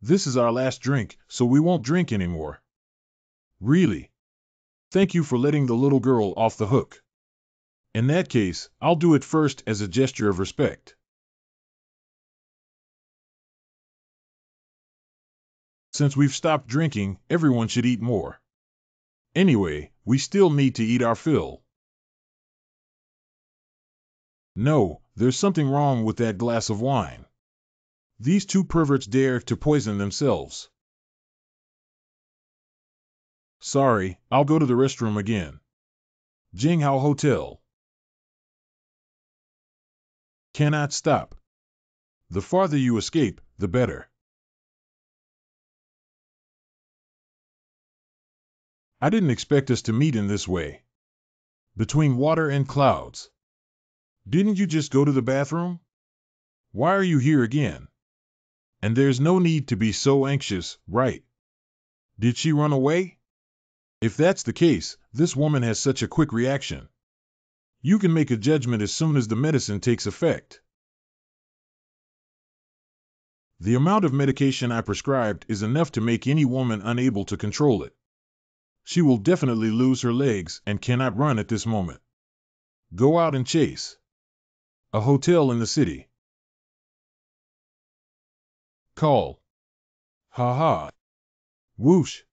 This is our last drink, so we won't drink anymore. Really? Thank you for letting the little girl off the hook. In that case, I'll do it first as a gesture of respect. Since we've stopped drinking, everyone should eat more. Anyway, we still need to eat our fill. No, there's something wrong with that glass of wine. These 2 perverts dare to poison themselves. Sorry, I'll go to the restroom again. Jinghao Hotel. Cannot stop. The farther you escape, the better. I didn't expect us to meet in this way. Between water and clouds. Didn't you just go to the bathroom? Why are you here again? And there's no need to be so anxious, right? Did she run away? If that's the case, this woman has such a quick reaction. You can make a judgment as soon as the medicine takes effect. The amount of medication I prescribed is enough to make any woman unable to control it. She will definitely lose her legs and cannot run at this moment. Go out and chase. A hotel in the city. Call. Ha ha. Whoosh.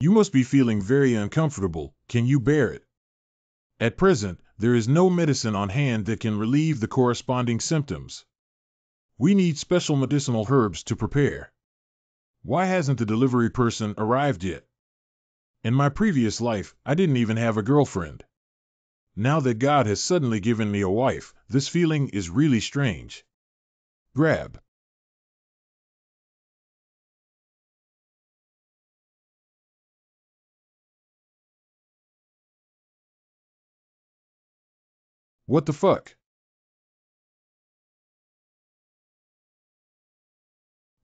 You must be feeling very uncomfortable. Can you bear it? At present, there is no medicine on hand that can relieve the corresponding symptoms. We need special medicinal herbs to prepare. Why hasn't the delivery person arrived yet? In my previous life, I didn't even have a girlfriend. Now that God has suddenly given me a wife, this feeling is really strange. Grab. What the fuck?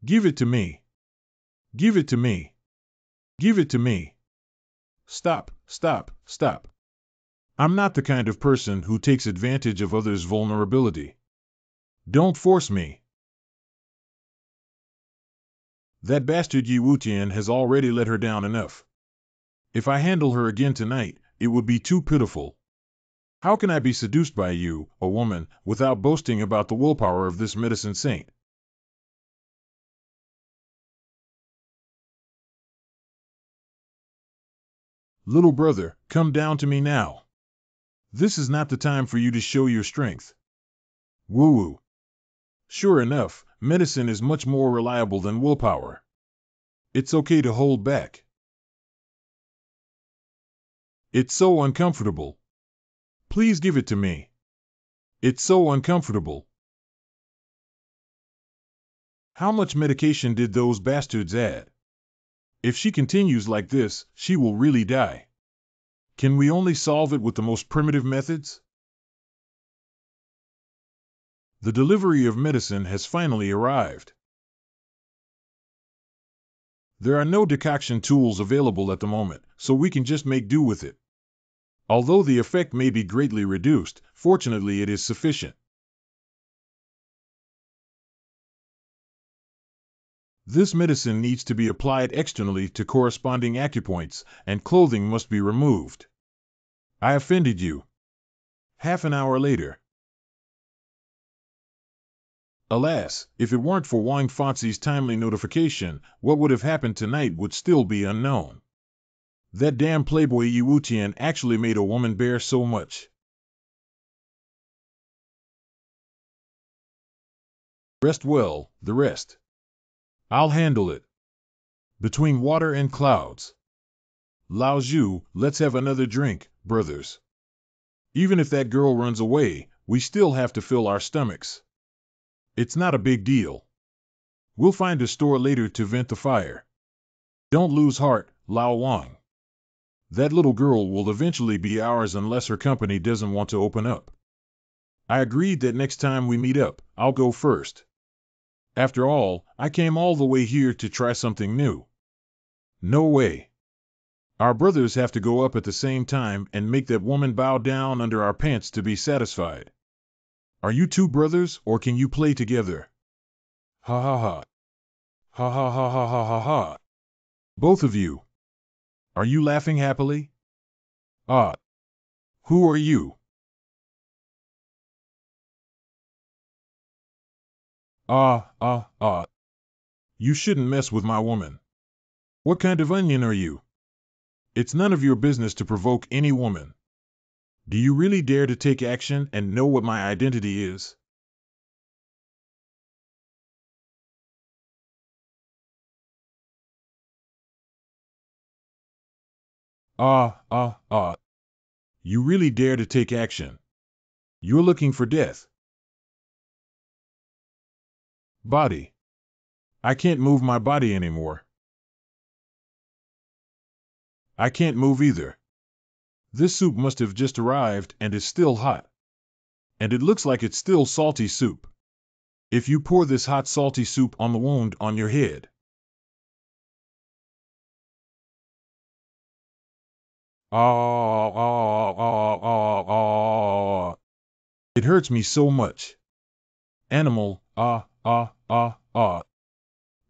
Give it to me. Give it to me. Give it to me. Stop, stop, stop. I'm not the kind of person who takes advantage of others' vulnerability. Don't force me. That bastard Yi Wutian has already let her down enough. If I handle her again tonight, it would be too pitiful. How can I be seduced by you, a woman, without boasting about the willpower of this medicine saint? Little brother, come down to me now. This is not the time for you to show your strength. Woo-woo. Sure enough, medicine is much more reliable than willpower. It's okay to hold back. It's so uncomfortable. Please give it to me. It's so uncomfortable. How much medication did those bastards add? If she continues like this, she will really die. Can we only solve it with the most primitive methods? The delivery of medicine has finally arrived. There are no decoction tools available at the moment, so we can just make do with it. Although the effect may be greatly reduced, fortunately it is sufficient. This medicine needs to be applied externally to corresponding acupoints, and clothing must be removed. I offended you. Half an hour later. Alas, if it weren't for Wang Fanzi's timely notification, what would have happened tonight would still be unknown. That damn playboy Yi Wutian actually made a woman bear so much. Rest well, the rest. I'll handle it. Between water and clouds. Lao Zhu, let's have another drink, brothers. Even if that girl runs away, we still have to fill our stomachs. It's not a big deal. We'll find a store later to vent the fire. Don't lose heart, Lao Wang. That little girl will eventually be ours unless her company doesn't want to open up. I agreed that next time we meet up, I'll go first. After all, I came all the way here to try something new. No way. Our brothers have to go up at the same time and make that woman bow down under our pants to be satisfied. Are you two brothers, or can you play together? Ha ha ha. Ha ha ha ha ha ha ha. Both of you. Are you laughing happily? Ah. Who are you? Ah. You shouldn't mess with my woman. What kind of onion are you? It's none of your business to provoke any woman. Do you really dare to take action and know what my identity is? Ah. You really dare to take action. You're looking for death. Body. I can't move my body anymore. I can't move either. This soup must have just arrived and is still hot. And it looks like it's still salty soup. If you pour this hot salty soup on the wound on your head. Ah. It hurts me so much. Animal, ah.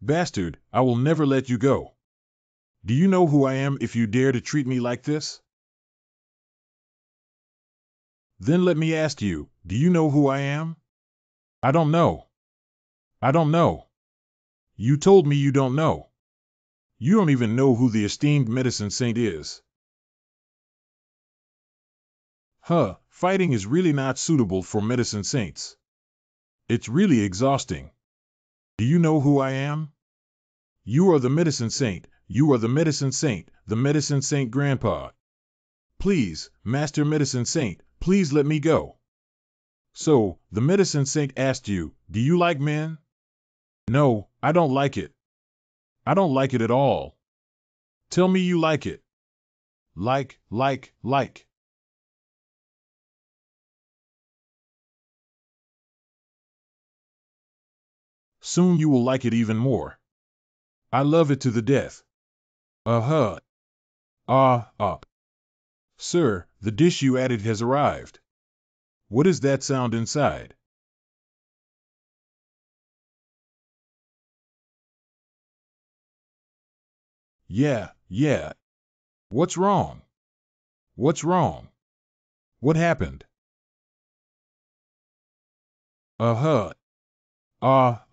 Bastard, I will never let you go. Do you know who I am if you dare to treat me like this? Then let me ask you, do you know who I am? I don't know. I don't know. You told me you don't know. You don't even know who the esteemed medicine saint is. Fighting is really not suitable for medicine saints. It's really exhausting. Do you know who I am? You are the medicine saint. You are the medicine saint grandpa. Please, Master Medicine Saint, please let me go. So, the medicine saint asked you, do you like men? No, I don't like it. I don't like it at all. Tell me you like it. Like. Soon you will like it even more. I love it to the death. Uh-huh. Ah. Sir, the dish you added has arrived. What is that sound inside? Yeah. What's wrong? What's wrong? What happened? Uh-huh. Ah.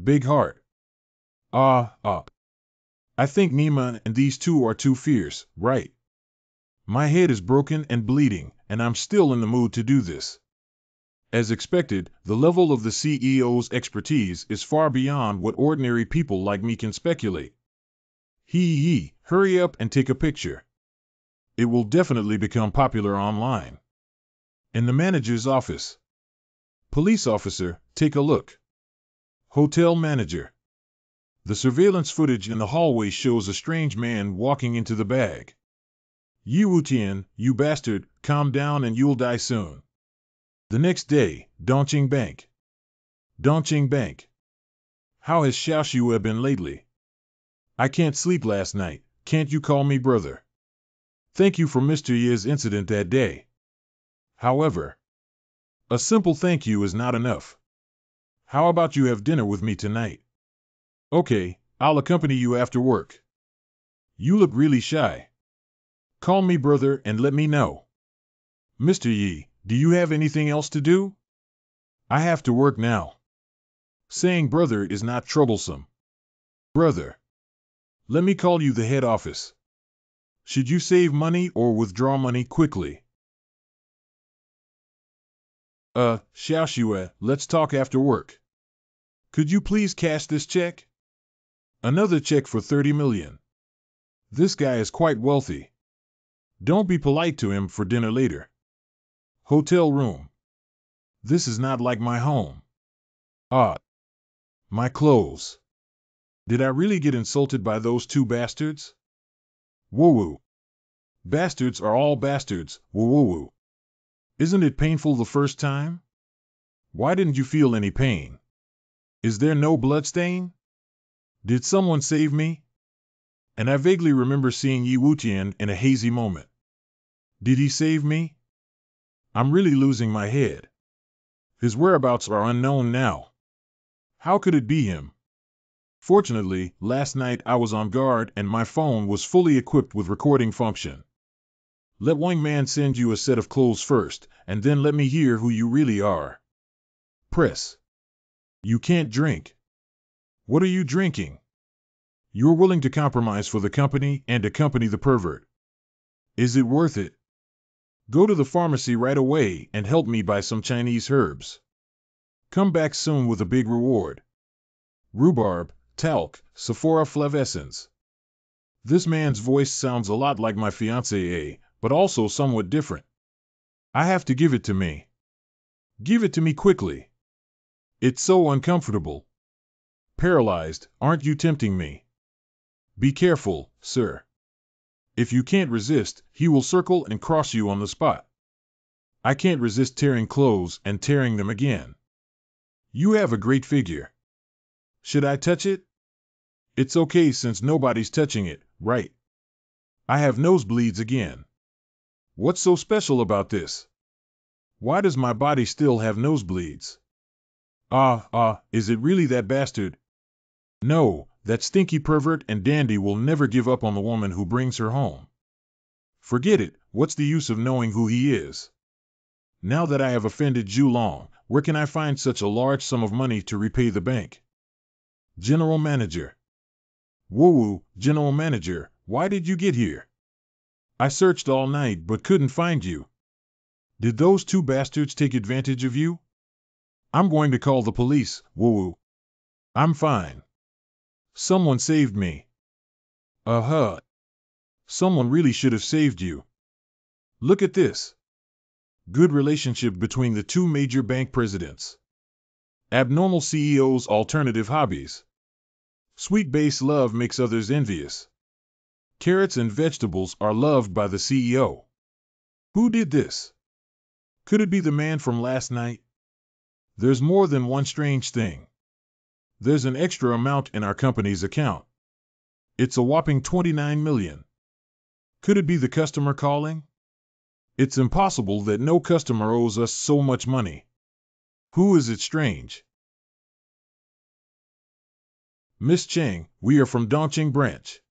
Big heart. Ah. I think Nima and these two are too fierce, right? My head is broken and bleeding, and I'm still in the mood to do this. As expected, the level of the CEO's expertise is far beyond what ordinary people like me can speculate. Hurry up and take a picture. It will definitely become popular online. In the manager's office. Police officer, take a look. Hotel manager. The surveillance footage in the hallway shows a strange man walking into the bag. Yi Wutian, you bastard, calm down and you'll die soon. The next day, Dongqing Bank. How has Xiaoxue been lately? I can't sleep last night. Can't you call me brother? Thank you for Mr. Ye's incident that day. However, a simple thank you is not enough. How about you have dinner with me tonight? Okay, I'll accompany you after work. You look really shy. Call me brother and let me know. Mr. Yi, do you have anything else to do? I have to work now. Saying brother is not troublesome. Brother. Let me call you the head office. Should you save money or withdraw money quickly? Xiaoxue, let's talk after work. Could you please cash this check? Another check for 30 million. This guy is quite wealthy. Don't be polite to him for dinner later. Hotel room. This is not like my home. My clothes. Did I really get insulted by those two bastards? Woo. Bastards are all bastards, woo. Isn't it painful the first time? Why didn't you feel any pain? Is there no bloodstain? Did someone save me? And I vaguely remember seeing Yi Wutian in a hazy moment. Did he save me? I'm really losing my head. His whereabouts are unknown now. How could it be him? Fortunately, last night I was on guard and my phone was fully equipped with recording function. Let Wang Man send you a set of clothes first, and then let me hear who you really are. Press. You can't drink. What are you drinking? You're willing to compromise for the company and accompany the pervert. Is it worth it? Go to the pharmacy right away and help me buy some Chinese herbs. Come back soon with a big reward. Rhubarb, talc, Sephora Flavescence. This man's voice sounds a lot like my fiancée, but also somewhat different. I have to give it to me. Give it to me quickly. It's so uncomfortable. Paralyzed, aren't you tempting me? Be careful, sir. If you can't resist, he will circle and cross you on the spot. I can't resist tearing clothes and tearing them again. You have a great figure. Should I touch it? It's okay since nobody's touching it, right? I have nosebleeds again. What's so special about this? Why does my body still have nosebleeds? Is it really that bastard? No, that stinky pervert and dandy will never give up on the woman who brings her home. Forget it, what's the use of knowing who he is? Now that I have offended Zhulong, where can I find such a large sum of money to repay the bank? General Manager. Woo-woo, General Manager, why did you get here? I searched all night but couldn't find you. Did those two bastards take advantage of you? I'm going to call the police, woo-woo. I'm fine. Someone saved me. Uh-huh. Someone really should have saved you. Look at this. Good relationship between the two major bank presidents. Abnormal CEO's alternative hobbies. Sweet base love makes others envious. Carrots and vegetables are loved by the CEO. Who did this? Could it be the man from last night? There's more than one strange thing. There's an extra amount in our company's account. It's a whopping 29 million. Could it be the customer calling? It's impossible that no customer owes us so much money. Who is it strange? Miss Chang, we are from Dongqing branch.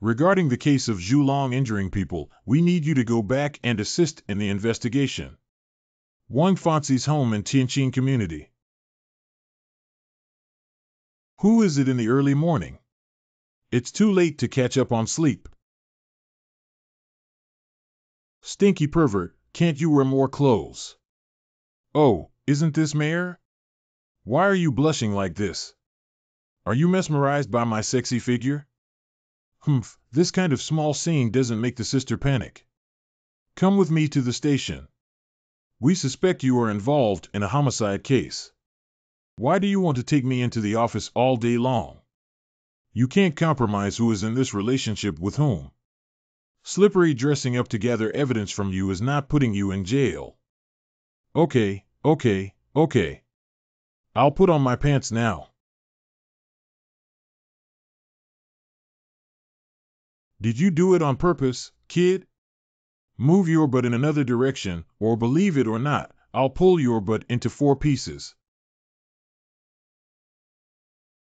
Regarding the case of Zhulong injuring people, we need you to go back and assist in the investigation. Wang Fanxi's home in Tianqing community. Who is it in the early morning? It's too late to catch up on sleep. Stinky pervert, can't you wear more clothes? Oh, isn't this Mayor? Why are you blushing like this? Are you mesmerized by my sexy figure? Humph, this kind of small scene doesn't make the sister panic. Come with me to the station. We suspect you are involved in a homicide case. Why do you want to take me into the office all day long? You can't compromise who is in this relationship with whom. Slippery dressing up to gather evidence from you is not putting you in jail. Okay. I'll put on my pants now. Did you do it on purpose, kid? Move your butt in another direction, or believe it or not, I'll pull your butt into 4 pieces.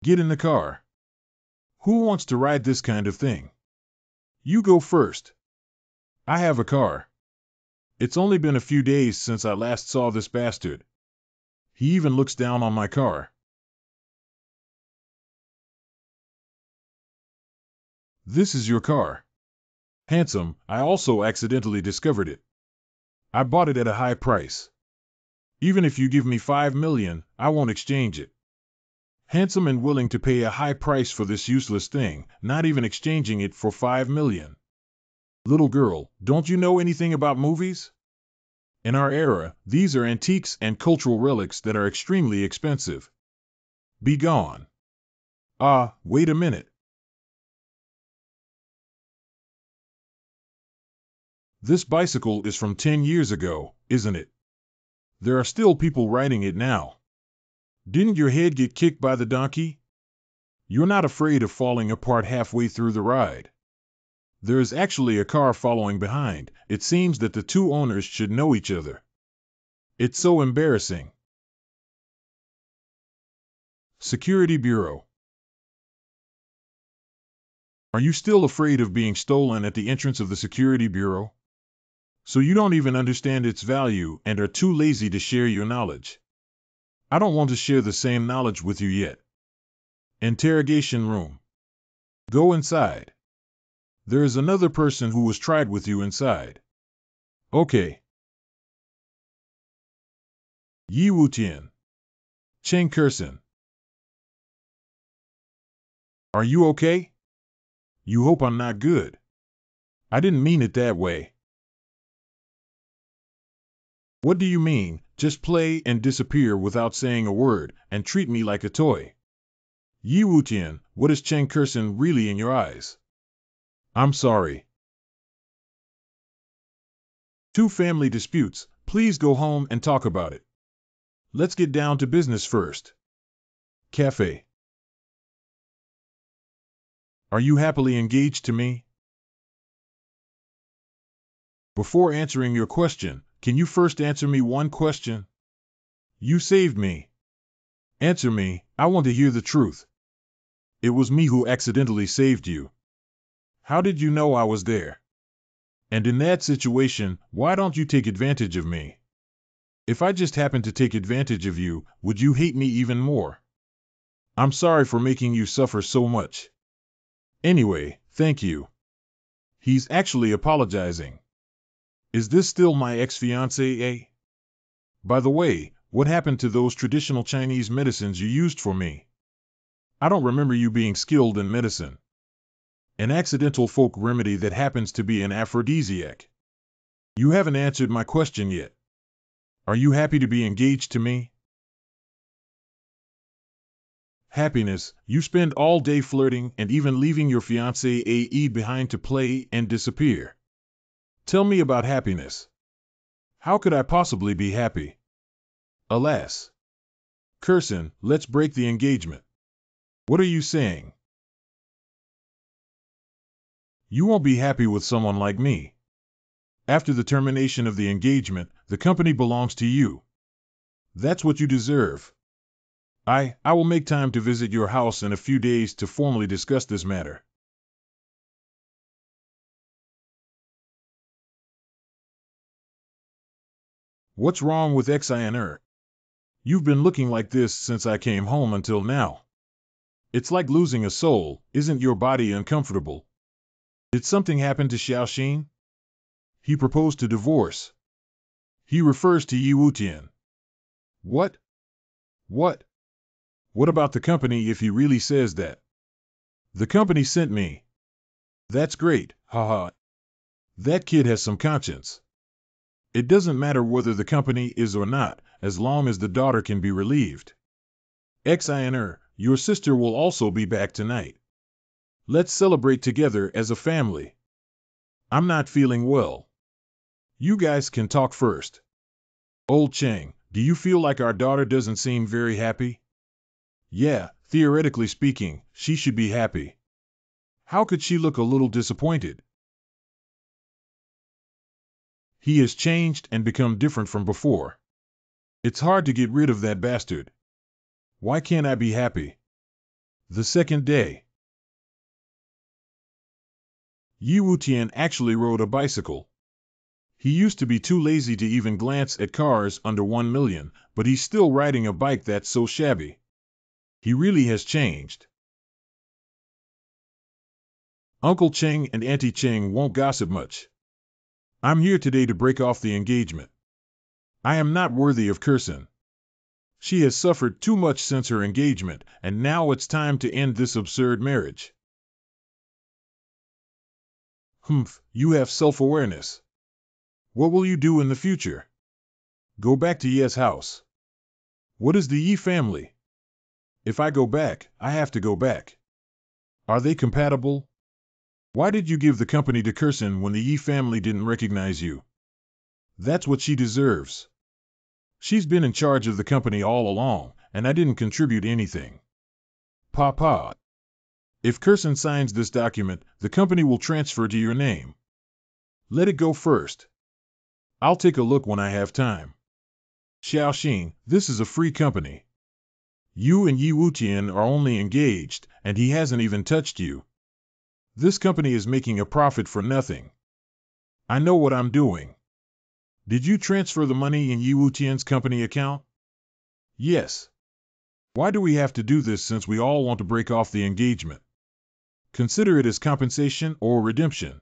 Get in the car. Who wants to ride this kind of thing? You go first. I have a car. It's only been a few days since I last saw this bastard. He even looks down on my car. This is your car. Handsome, I also accidentally discovered it. I bought it at a high price. Even if you give me 5 million, I won't exchange it. Handsome and willing to pay a high price for this useless thing, not even exchanging it for 5 million. Little girl, don't you know anything about movies? In our era, these are antiques and cultural relics that are extremely expensive. Be gone. Wait a minute. This bicycle is from 10 years ago, isn't it? There are still people riding it now. Didn't your head get kicked by the donkey? You're not afraid of falling apart halfway through the ride. There is actually a car following behind. It seems that the two owners should know each other. It's so embarrassing. Security Bureau. Are you still afraid of being stolen at the entrance of the Security Bureau? So you don't even understand its value and are too lazy to share your knowledge. I don't want to share the same knowledge with you yet. Interrogation room. Go inside. There is another person who was tried with you inside. Okay. Yi Wutian. Cheng Kursen. Are you okay? You hope I'm not good. I didn't mean it that way. What do you mean, just play and disappear without saying a word, and treat me like a toy? Yi Wutian, what is Cheng Kursen really in your eyes? I'm sorry. Two family disputes, please go home and talk about it. Let's get down to business first. Cafe. Are you happily engaged to me? Before answering your question, can you first answer me one question? You saved me. Answer me, I want to hear the truth. It was me who accidentally saved you. How did you know I was there? And in that situation, why don't you take advantage of me? If I just happened to take advantage of you, would you hate me even more? I'm sorry for making you suffer so much. Anyway, thank you. He's actually apologizing. Is this still my ex-fiancée, eh? By the way, what happened to those traditional Chinese medicines you used for me? I don't remember you being skilled in medicine. An accidental folk remedy that happens to be an aphrodisiac. You haven't answered my question yet. Are you happy to be engaged to me? Happiness, you spend all day flirting and even leaving your fiancé AE behind to play and disappear. Tell me about happiness. How could I possibly be happy? Alas. Kursen, let's break the engagement. What are you saying? You won't be happy with someone like me. After the termination of the engagement, the company belongs to you. That's what you deserve. I will make time to visit your house in a few days to formally discuss this matter. What's wrong with XINR? You've been looking like this since I came home until now. It's like losing a soul, isn't your body uncomfortable? Did something happen to Xiaoxin? He proposed to divorce. He refers to Yi Wutian. What? What? What about the company if he really says that? The company sent me. That's great, haha. That kid has some conscience. It doesn't matter whether the company is or not, as long as the daughter can be relieved. XINR, your sister will also be back tonight. Let's celebrate together as a family. I'm not feeling well. You guys can talk first. Old Cheng, do you feel like our daughter doesn't seem very happy? Yeah, theoretically speaking, she should be happy. How could she look a little disappointed? He has changed and become different from before. It's hard to get rid of that bastard. Why can't I be happy? The second day. Yi Wutian actually rode a bicycle. He used to be too lazy to even glance at cars under 1 million, but he's still riding a bike that's so shabby. He really has changed. Uncle Cheng and Auntie Cheng won't gossip much. I'm here today to break off the engagement. I am not worthy of Kursen. She has suffered too much since her engagement, and now it's time to end this absurd marriage. Humph, you have self-awareness. What will you do in the future? Go back to Ye's house. What is the Yi family? If I go back, I have to go back. Are they compatible? Why did you give the company to Kursen when the Yi family didn't recognize you? That's what she deserves. She's been in charge of the company all along, and I didn't contribute anything. Papa. If Kursen signs this document, the company will transfer to your name. Let it go first. I'll take a look when I have time. Xiaoxin, this is a free company. You and Yi Wutian are only engaged, and he hasn't even touched you. This company is making a profit for nothing. I know what I'm doing. Did you transfer the money in Yi Wutian's company account? Yes. Why do we have to do this since we all want to break off the engagement? Consider it as compensation or redemption.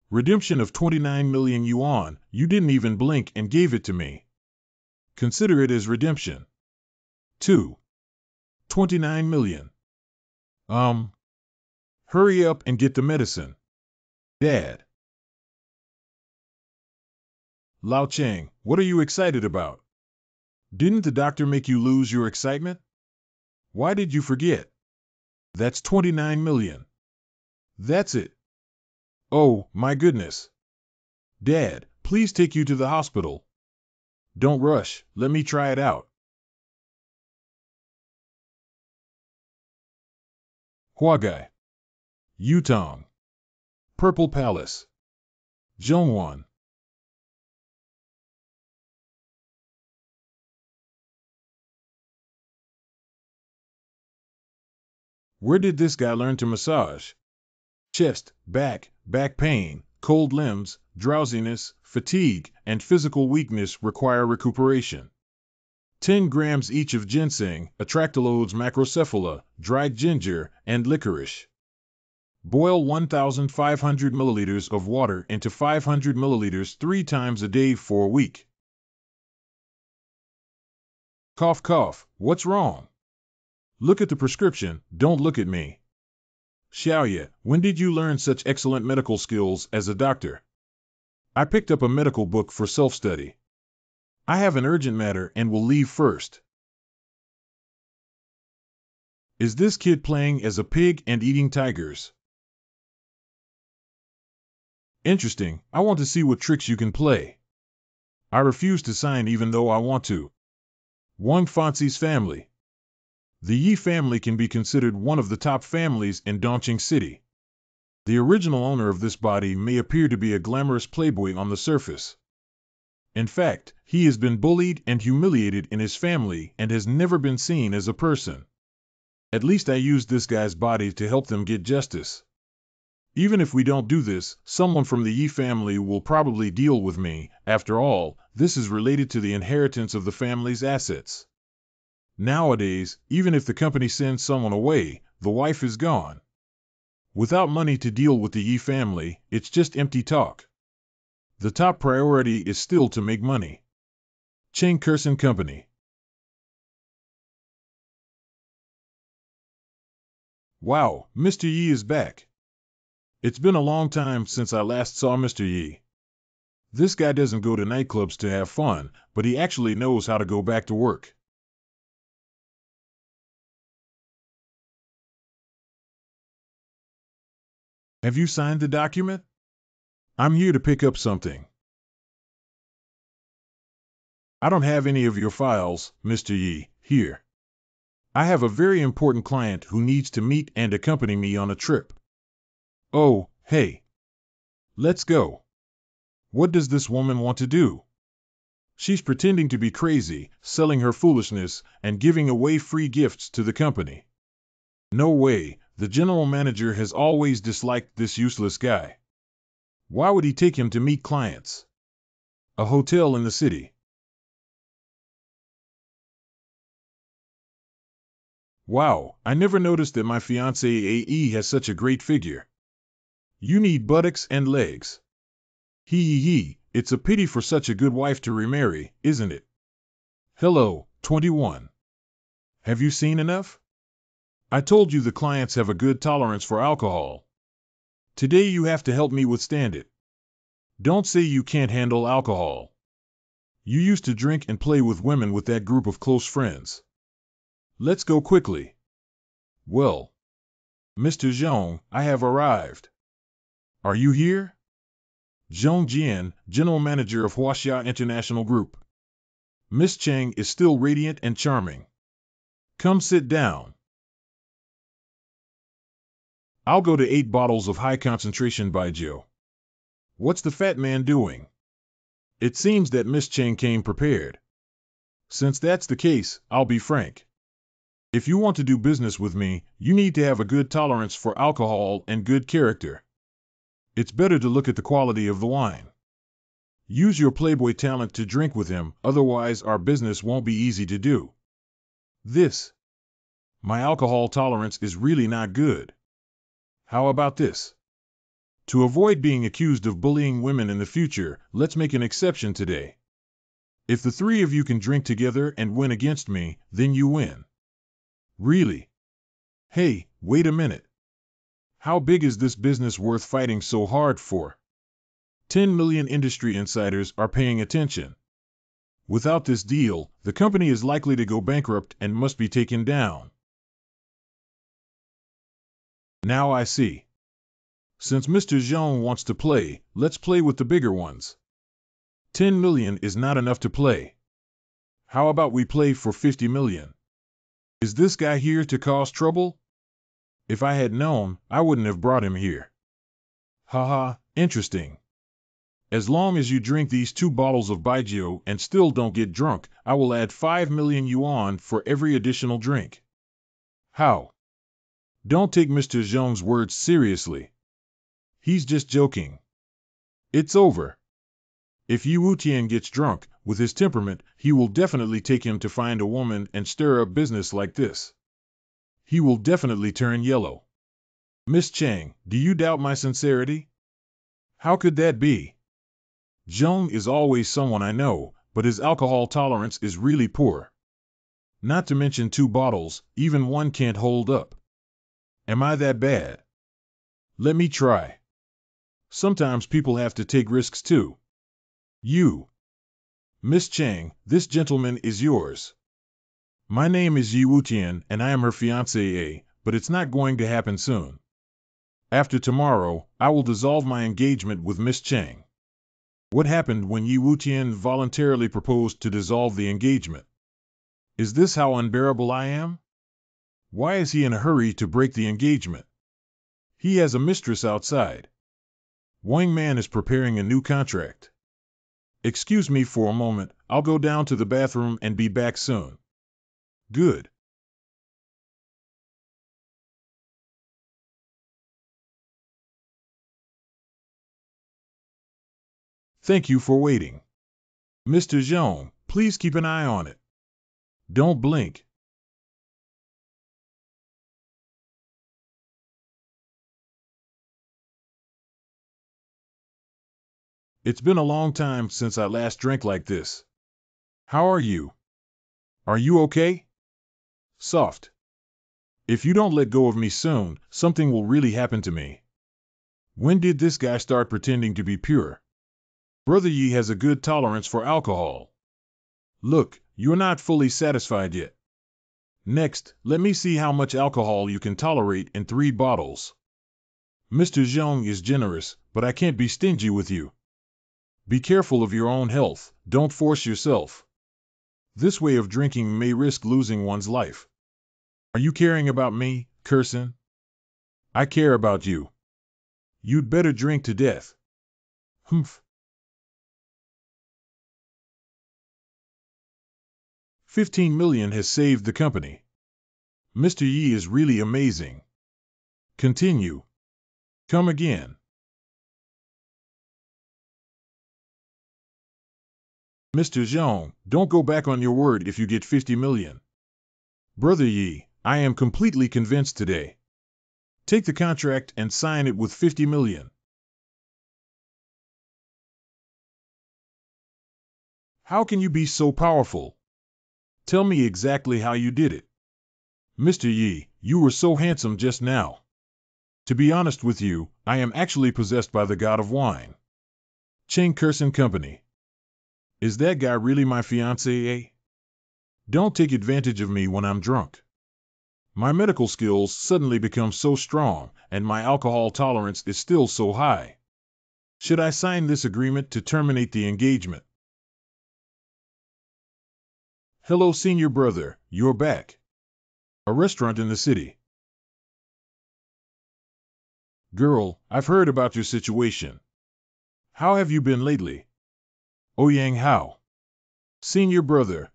Redemption of 29 million yuan, you didn't even blink and gave it to me. Consider it as redemption. 2. 29 million. Hurry up and get the medicine. Dad. Lao Chang, what are you excited about? Didn't the doctor make you lose your excitement? Why did you forget? That's 29 million. That's it. Oh, my goodness. Dad, please take you to the hospital. Don't rush, let me try it out. Huagai. Yutong. Purple Palace. Zhongwan. Where did this guy learn to massage? Chest, back pain, cold limbs, drowsiness, fatigue, and physical weakness require recuperation. 10 grams each of ginseng, Atractylodes macrocephala, dried ginger, and licorice. Boil 1,500 milliliters of water into 500 milliliters 3 times a day for a week. Cough, cough, what's wrong? Look at the prescription, don't look at me. Xiaoye, when did you learn such excellent medical skills as a doctor? I picked up a medical book for self-study. I have an urgent matter and will leave first. Is this kid playing as a pig and eating tigers? Interesting, I want to see what tricks you can play. I refuse to sign even though I want to. Wang Fanxi's family. The Yi family can be considered one of the top families in Dongqing City. The original owner of this body may appear to be a glamorous playboy on the surface. In fact, he has been bullied and humiliated in his family and has never been seen as a person. At least I used this guy's body to help them get justice. Even if we don't do this, someone from the Yi family will probably deal with me. After all, this is related to the inheritance of the family's assets. Nowadays, even if the company sends someone away, the wife is gone. Without money to deal with the Yi family, it's just empty talk. The top priority is still to make money. Cheng Kerson Company. Wow, Mr. Yi is back. It's been a long time since I last saw Mr. Yi. This guy doesn't go to nightclubs to have fun, but he actually knows how to go back to work. Have you signed the document? I'm here to pick up something. I don't have any of your files, Mr. Yi, here. I have a very important client who needs to meet and accompany me on a trip. Oh, hey. Let's go. What does this woman want to do? She's pretending to be crazy, selling her foolishness, and giving away free gifts to the company. No way, the general manager has always disliked this useless guy. Why would he take him to meet clients? A hotel in the city. Wow, I never noticed that my fiancé AE has such a great figure. You need buttocks and legs. Hee, it's a pity for such a good wife to remarry, isn't it? Hello, 21. Have you seen enough? I told you the clients have a good tolerance for alcohol. Today you have to help me withstand it. Don't say you can't handle alcohol. You used to drink and play with women with that group of close friends. Let's go quickly. Well, Mr. Zhong, I have arrived. Are you here? Zhong Jian, General Manager of Huaxia International Group. Miss Cheng is still radiant and charming. Come sit down. I'll go to 8 bottles of high-concentration Baijiu. What's the fat man doing? It seems that Miss Cheng came prepared. Since that's the case, I'll be frank. If you want to do business with me, you need to have a good tolerance for alcohol and good character. It's better to look at the quality of the wine. Use your playboy talent to drink with him, otherwise our business won't be easy to do. My alcohol tolerance is really not good. How about this? To avoid being accused of bullying women in the future, let's make an exception today. If the 3 of you can drink together and win against me, then you win. Really? Hey, wait a minute. How big is this business worth fighting so hard for? 10 million industry insiders are paying attention. Without this deal, the company is likely to go bankrupt and must be taken down. Now I see. Since Mr. Zhang wants to play, let's play with the bigger ones. 10 million is not enough to play. How about we play for 50 million? Is this guy here to cause trouble? If I had known, I wouldn't have brought him here. Haha, interesting. As long as you drink these 2 bottles of baijiu and still don't get drunk, I will add 5 million yuan for every additional drink. How? Don't take Mr. Zhang's words seriously. He's just joking. It's over. If Yi Wutian gets drunk, with his temperament, he will definitely take him to find a woman and stir up business like this. He will definitely turn yellow. Miss Chang, do you doubt my sincerity? How could that be? Zhang is always someone I know, but his alcohol tolerance is really poor. Not to mention 2 bottles, even one can't hold up. Am I that bad? Let me try. Sometimes people have to take risks too. You. Miss Chang, this gentleman is yours. My name is Yi Wutian and I am her fiancée, but it's not going to happen soon. After tomorrow, I will dissolve my engagement with Miss Chang. What happened when Yi Wutian voluntarily proposed to dissolve the engagement? Is this how unbearable I am? Why is he in a hurry to break the engagement? He has a mistress outside. Wang Man is preparing a new contract. Excuse me for a moment, I'll go down to the bathroom and be back soon. Good. Thank you for waiting. Mr. Zhang, please keep an eye on it. Don't blink. It's been a long time since I last drank like this. How are you? Are you okay? Soft. If you don't let go of me soon, something will really happen to me. When did this guy start pretending to be pure? Brother Yi has a good tolerance for alcohol. Look, you're not fully satisfied yet. Next, let me see how much alcohol you can tolerate in 3 bottles. Mr. Zhang is generous, but I can't be stingy with you. Be careful of your own health, don't force yourself. This way of drinking may risk losing one's life. Are you caring about me, Kirsten? I care about you. You'd better drink to death. Humph. 15 million has saved the company. Mr. Yi is really amazing. Continue. Come again. Mr. Zhang, don't go back on your word if you get 50 million. Brother Yi, I am completely convinced today. Take the contract and sign it with 50 million. How can you be so powerful? Tell me exactly how you did it. Mr. Yi, you were so handsome just now. To be honest with you, I am actually possessed by the god of wine. Cheng Kirsten Company. Is that guy really my fiancé? Don't take advantage of me when I'm drunk. My medical skills suddenly become so strong, and my alcohol tolerance is still so high. Should I sign this agreement to terminate the engagement? Hello, senior brother, you're back. A restaurant in the city. Girl, I've heard about your situation. How have you been lately? Ouyang how? Senior brother,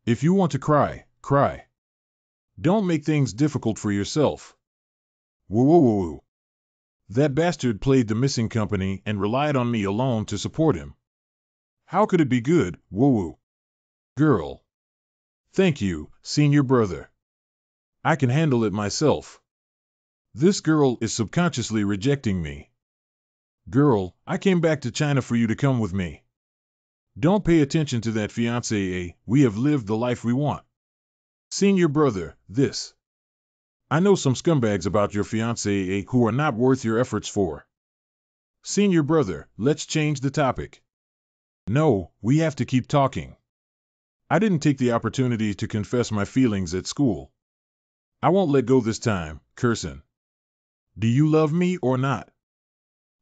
If you want to cry, cry. Don't make things difficult for yourself. Woo woo woo woo. That bastard played the missing company and relied on me alone to support him. How could it be good, woo woo? Girl. Thank you, senior brother. I can handle it myself. This girl is subconsciously rejecting me. Girl, I came back to China for you to come with me. Don't pay attention to that fiancé, we have lived the life we want. Senior brother, this. I know some scumbags about your fiancé who are not worth your efforts for. Senior brother, let's change the topic. No, we have to keep talking. I didn't take the opportunity to confess my feelings at school. I won't let go this time, Kirsten. Do you love me or not?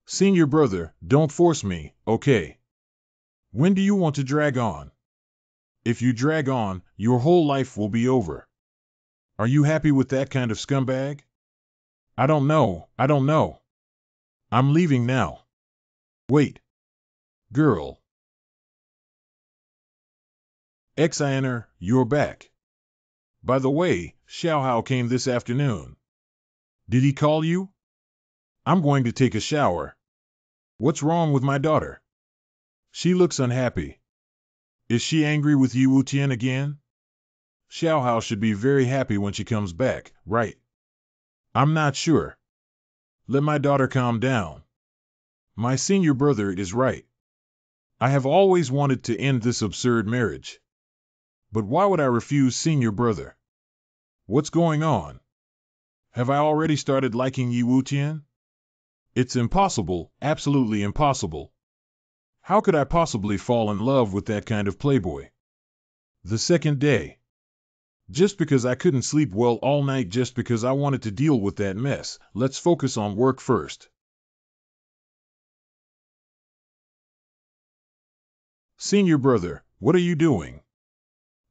Senior brother, don't force me, okay? When do you want to drag on? If you drag on, your whole life will be over. Are you happy with that kind of scumbag? I don't know. I'm leaving now. Wait. Girl. Xiner, you're back. By the way, Xiaohao came this afternoon. Did he call you? I'm going to take a shower. What's wrong with my daughter? She looks unhappy. Is she angry with Yi Wutian again? Xiaohao should be very happy when she comes back, right? I'm not sure. Let my daughter calm down. My senior brother is right. I have always wanted to end this absurd marriage. But why would I refuse senior brother? What's going on? Have I already started liking Yi Wutian? It's impossible, absolutely impossible. How could I possibly fall in love with that kind of playboy? The second day. Just because I couldn't sleep well all night just because I wanted to deal with that mess, let's focus on work first. Senior brother, what are you doing?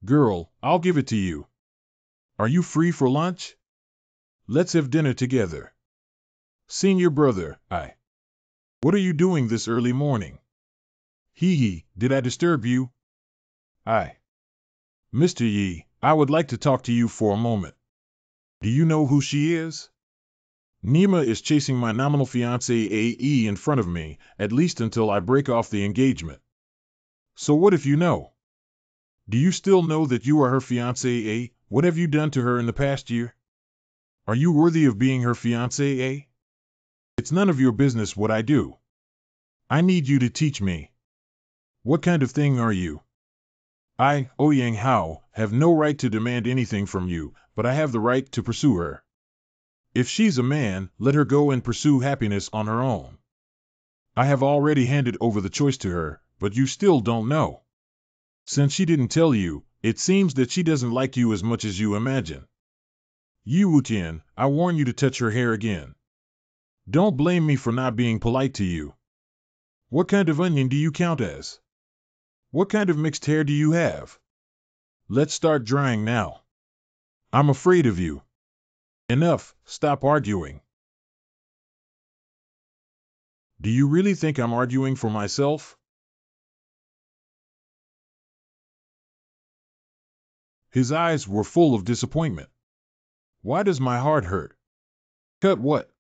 Girl, I'll give it to you. Are you free for lunch? Let's have dinner together. Senior brother, What are you doing this early morning? Hee hee, did I disturb you? Mr. Yi, I would like to talk to you for a moment. Do you know who she is? Nima is chasing my nominal fiancé AE in front of me, at least until I break off the engagement. So what if you know? Do you still know that you are her fiancé A? What have you done to her in the past year? Are you worthy of being her fiancé A? It's none of your business what I do. I need you to teach me. What kind of thing are you? I, Ouyang Hao, have no right to demand anything from you, but I have the right to pursue her. If she's a man, let her go and pursue happiness on her own. I have already handed over the choice to her, but you still don't know. Since she didn't tell you, it seems that she doesn't like you as much as you imagine. Yi Wutian, I warn you to touch her hair again. Don't blame me for not being polite to you. What kind of onion do you count as? What kind of mixed hair do you have? Let's start drying now. I'm afraid of you. Enough, stop arguing. Do you really think I'm arguing for myself? His eyes were full of disappointment. Why does my heart hurt? Cut what?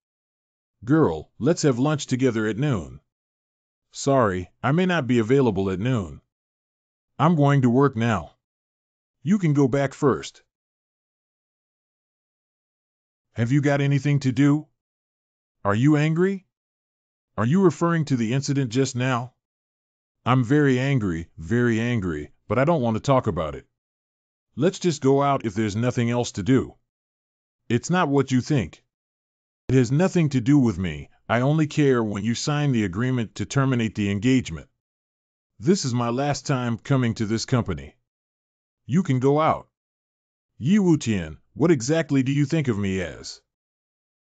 Girl, let's have lunch together at noon. Sorry, I may not be available at noon. I'm going to work now. You can go back first. Have you got anything to do? Are you angry? Are you referring to the incident just now? I'm very angry, but I don't want to talk about it. Let's just go out if there's nothing else to do. It's not what you think. It has nothing to do with me. I only care when you sign the agreement to terminate the engagement. This is my last time coming to this company. You can go out. Yi Wutian, what exactly do you think of me as?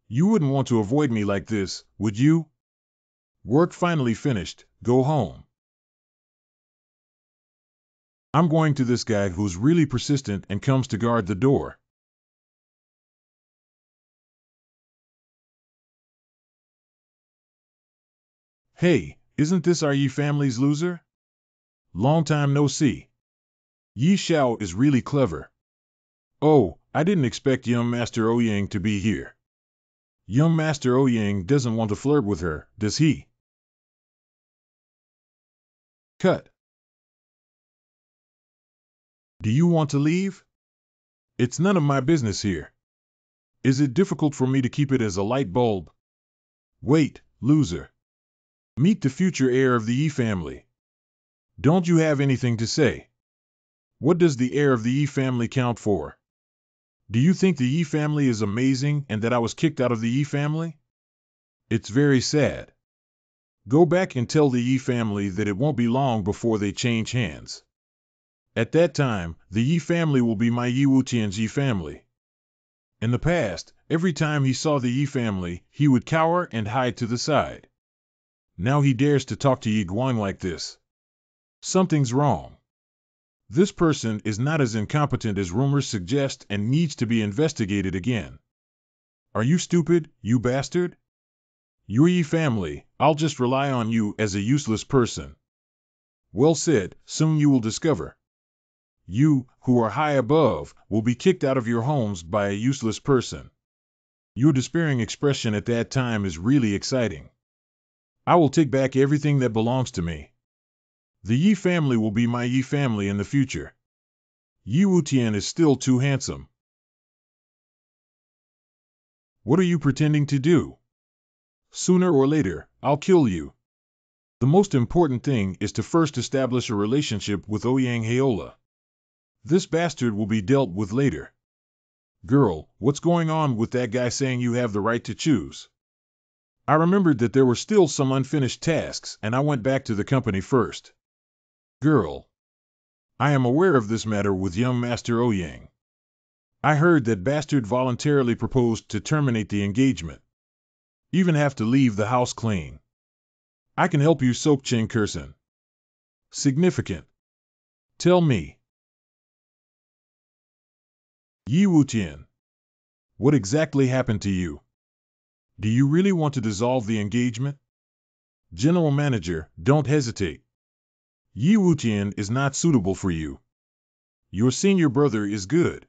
You wouldn't want to avoid me like this, would you? Work finally finished, go home. I'm going to this guy who's really persistent and comes to guard the door. Hey, isn't this our Yi family's loser? Long time no see. Yi Xiao is really clever. Oh, I didn't expect young Master Ouyang to be here. Young Master Ouyang doesn't want to flirt with her, does he? Cut. Do you want to leave? It's none of my business here. Is it difficult for me to keep it as a light bulb? Wait, loser. Meet the future heir of the Yi family. Don't you have anything to say? What does the heir of the Yi family count for? Do you think the Yi family is amazing and that I was kicked out of the Yi family? It's very sad. Go back and tell the Yi family that it won't be long before they change hands. At that time, the Yi family will be my Yi Wutian's Yi family. In the past, every time he saw the Yi family, he would cower and hide to the side. Now he dares to talk to Yi Guang like this. Something's wrong. This person is not as incompetent as rumors suggest and needs to be investigated again. Are you stupid, you bastard? Your Yi family, I'll just rely on you as a useless person. Well said, soon you will discover. You, who are high above, will be kicked out of your homes by a useless person. Your despairing expression at that time is really exciting. I will take back everything that belongs to me. The Yi family will be my Yi family in the future. Yi Wutian is still too handsome. What are you pretending to do? Sooner or later, I'll kill you. The most important thing is to first establish a relationship with Ouyang Haola. This bastard will be dealt with later. Girl, what's going on with that guy saying you have the right to choose? I remembered that there were still some unfinished tasks and I went back to the company first. Girl. I am aware of this matter with young Master Ouyang. I heard that bastard voluntarily proposed to terminate the engagement. Even have to leave the house clean. I can help you, Sok Cheng Kursen. Significant. Tell me. Yi Wutian. What exactly happened to you? Do you really want to dissolve the engagement? General Manager, don't hesitate. Yi Wutian is not suitable for you. Your senior brother is good.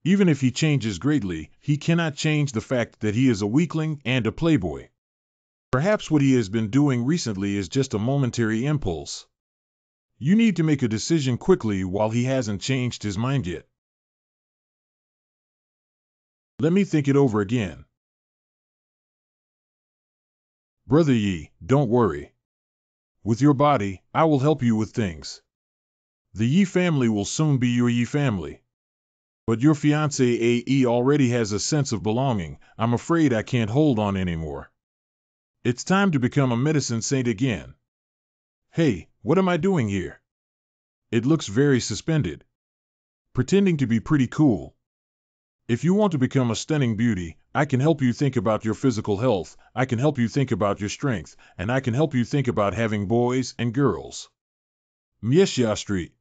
Even if he changes greatly, he cannot change the fact that he is a weakling and a playboy. Perhaps what he has been doing recently is just a momentary impulse. You need to make a decision quickly while he hasn't changed his mind yet. Let me think it over again. Brother Yi, don't worry. With your body, I will help you with things. The Yi family will soon be your Yi family. But your fiancé AE already has a sense of belonging. I'm afraid I can't hold on anymore. It's time to become a medicine saint again. Hey, what am I doing here? It looks very suspended. Pretending to be pretty cool. If you want to become a stunning beauty, I can help you think about your physical health, I can help you think about your strength, and I can help you think about having boys and girls. Miesha Street.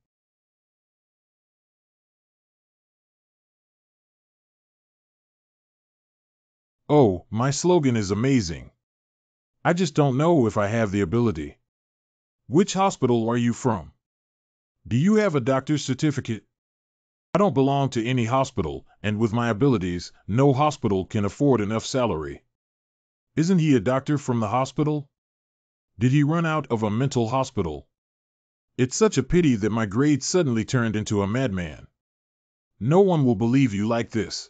Oh, my slogan is amazing. I just don't know if I have the ability. Which hospital are you from? Do you have a doctor's certificate? I don't belong to any hospital, and with my abilities, no hospital can afford enough salary. Isn't he a doctor from the hospital? Did he run out of a mental hospital? It's such a pity that my grade suddenly turned into a madman. No one will believe you like this.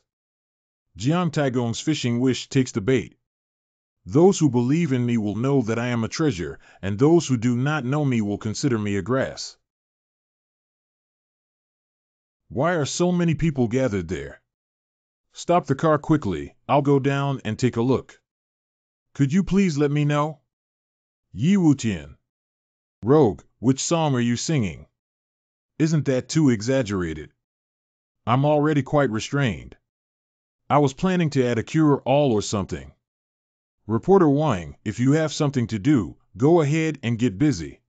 Jiang Taigong's fishing wish takes the bait. Those who believe in me will know that I am a treasure, and those who do not know me will consider me a grass. Why are so many people gathered there? Stop the car quickly, I'll go down and take a look. Could you please let me know? Yi Wutian. Rogue, which song are you singing? Isn't that too exaggerated? I'm already quite restrained. I was planning to add a cure-all or something. Reporter Wang, if you have something to do, go ahead and get busy.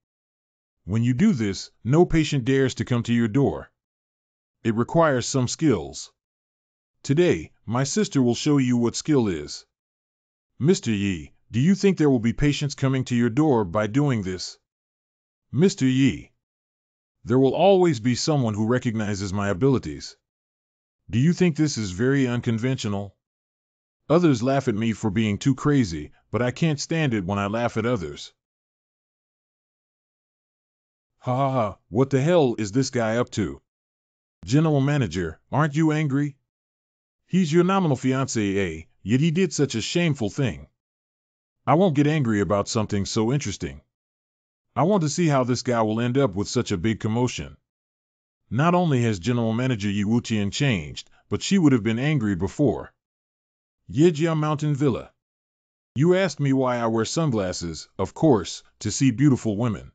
When you do this, no patient dares to come to your door. It requires some skills. Today, my sister will show you what skill is. Mr. Yi, do you think there will be patients coming to your door by doing this? Mr. Yi. There will always be someone who recognizes my abilities. Do you think this is very unconventional? Others laugh at me for being too crazy, but I can't stand it when I laugh at others. Ha ha ha, what the hell is this guy up to? General Manager, aren't you angry? He's your nominal fiancé, eh? Yet he did such a shameful thing. I won't get angry about something so interesting. I want to see how this guy will end up with such a big commotion. Not only has General Manager Yi Wutian changed, but she would have been angry before. Yejia Mountain Villa. You asked me why I wear sunglasses, of course, to see beautiful women.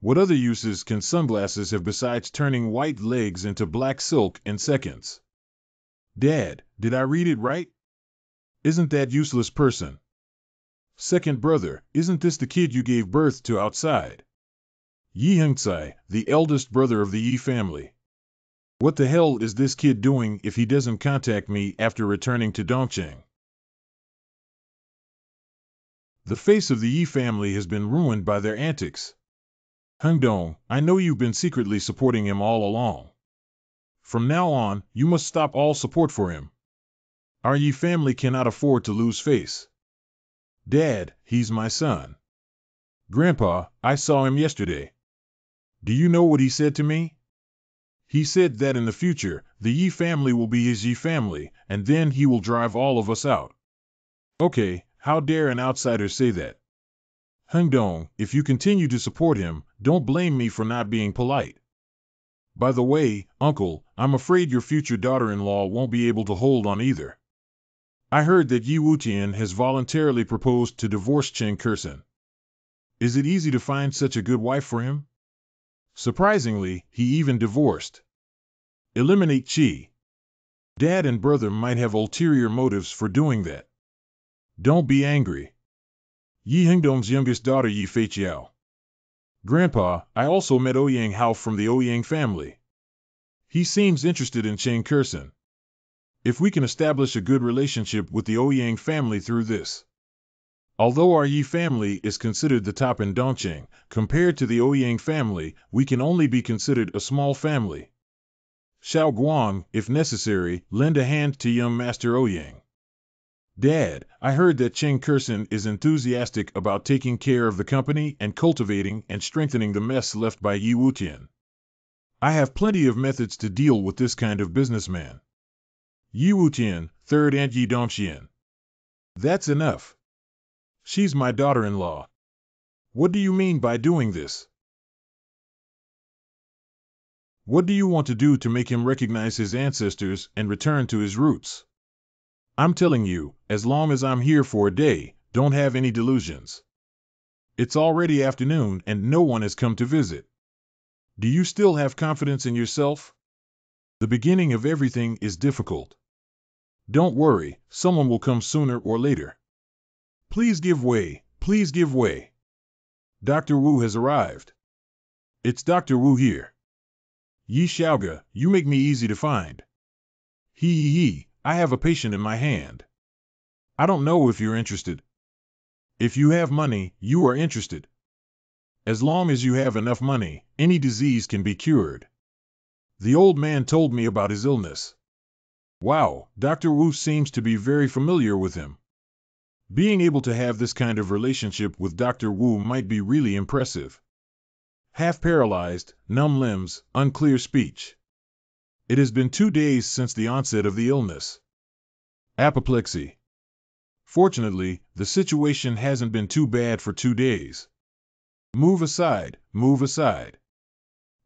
What other uses can sunglasses have besides turning white legs into black silk in seconds? Dad, did I read it right? Isn't that useless person? Second brother, isn't this the kid you gave birth to outside? Yi Hengcai, the eldest brother of the Yi family. What the hell is this kid doing if he doesn't contact me after returning to Dongcheng? The face of the Yi family has been ruined by their antics. Hengdong, I know you've been secretly supporting him all along. From now on, you must stop all support for him. Our Yi family cannot afford to lose face. Dad, he's my son. Grandpa, I saw him yesterday. Do you know what he said to me? He said that in the future, the Yi family will be his Yi family, and then he will drive all of us out. Okay, how dare an outsider say that? Hengdong, if you continue to support him, don't blame me for not being polite. By the way, Uncle, I'm afraid your future daughter-in-law won't be able to hold on either. I heard that Yi Wutian has voluntarily proposed to divorce Chen Kursen. Is it easy to find such a good wife for him? Surprisingly, he even divorced. Eliminate Qi. Dad and brother might have ulterior motives for doing that. Don't be angry. Yi Hengdong's youngest daughter Yi Feiqiao. Grandpa, I also met Ouyang Hao from the Ouyang family. He seems interested in Chen Kursen. If we can establish a good relationship with the Ouyang family through this. Although our Yi family is considered the top in Dongcheng, compared to the Ouyang family, we can only be considered a small family. Xiao Guang, if necessary, lend a hand to young Master Ouyang. Dad, I heard that Chen Kursen is enthusiastic about taking care of the company and cultivating and strengthening the mess left by Yi Wutian. I have plenty of methods to deal with this kind of businessman. Yi Wutian, third Aunt Yi Dongxian. That's enough. She's my daughter-in-law. What do you mean by doing this? What do you want to do to make him recognize his ancestors and return to his roots? I'm telling you, as long as I'm here for a day, don't have any delusions. It's already afternoon and no one has come to visit. Do you still have confidence in yourself? The beginning of everything is difficult. Don't worry, someone will come sooner or later. Please give way, please give way. Dr. Wu has arrived. It's Dr. Wu here. Yi Xiaoge, you make me easy to find. He, I have a patient in my hand. I don't know if you're interested. If you have money, you are interested. As long as you have enough money, any disease can be cured. The old man told me about his illness. Wow, Dr. Wu seems to be very familiar with him. Being able to have this kind of relationship with Dr. Wu might be really impressive. Half paralyzed, numb limbs, unclear speech. It has been 2 days since the onset of the illness. Apoplexy. Fortunately, the situation hasn't been too bad for 2 days. Move aside, move aside.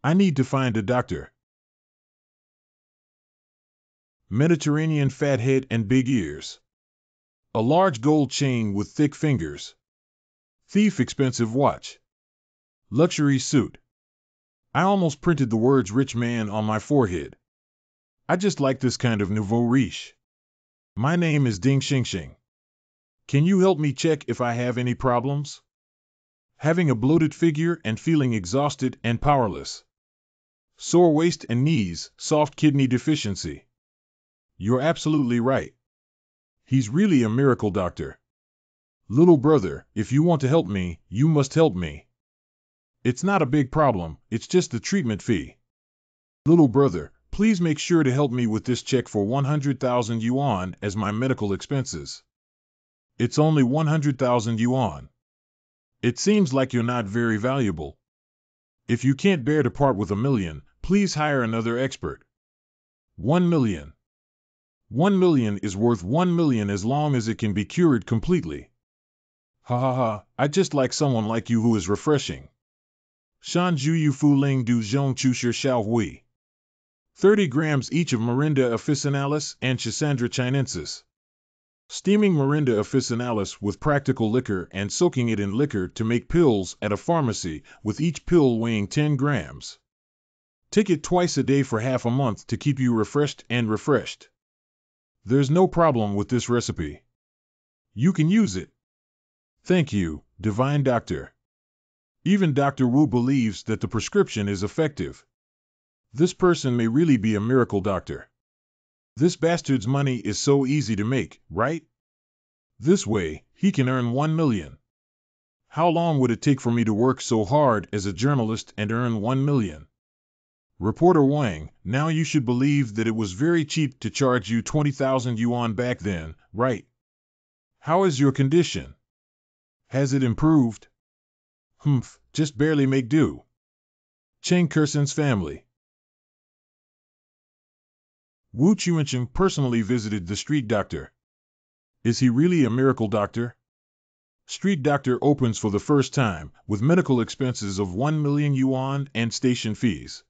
I need to find a doctor. Mediterranean fat head and big ears. A large gold chain with thick fingers. Thief expensive watch. Luxury suit. I almost printed the words rich man on my forehead. I just like this kind of nouveau riche. My name is Ding Xingxing. Can you help me check if I have any problems? Having a bloated figure and feeling exhausted and powerless. Sore waist and knees, soft kidney deficiency. You're absolutely right. He's really a miracle doctor. Little brother, if you want to help me, you must help me. It's not a big problem, it's just the treatment fee. Little brother, please make sure to help me with this check for 100,000 yuan as my medical expenses. It's only 100,000 yuan. It seems like you're not very valuable. If you can't bear to part with 1 million, please hire another expert. 1 million. 1 million is worth 1 million as long as it can be cured completely. Ha ha ha, I just like someone like you who is refreshing. Shan Zhu Yu Fu Ling Du Zhong Chu Shi Xiao Hui. 30 grams each of Morinda officinalis and Schisandra chinensis. Steaming Morinda officinalis with practical liquor and soaking it in liquor to make pills at a pharmacy, with each pill weighing 10 grams. Take it twice a day for half a month to keep you refreshed and refreshed. There's no problem with this recipe. You can use it. Thank you, Divine Doctor. Even Dr. Wu believes that the prescription is effective. This person may really be a miracle doctor. This bastard's money is so easy to make, right? This way, he can earn 1 million. How long would it take for me to work so hard as a journalist and earn 1 million? Reporter Wang, now you should believe that it was very cheap to charge you 20,000 yuan back then, right? How is your condition? Has it improved? Just barely make do. Cheng Kerson's family. Wu Chuancheng personally visited the street doctor. Is he really a miracle doctor? Street doctor opens for the first time, with medical expenses of 1 million yuan and station fees.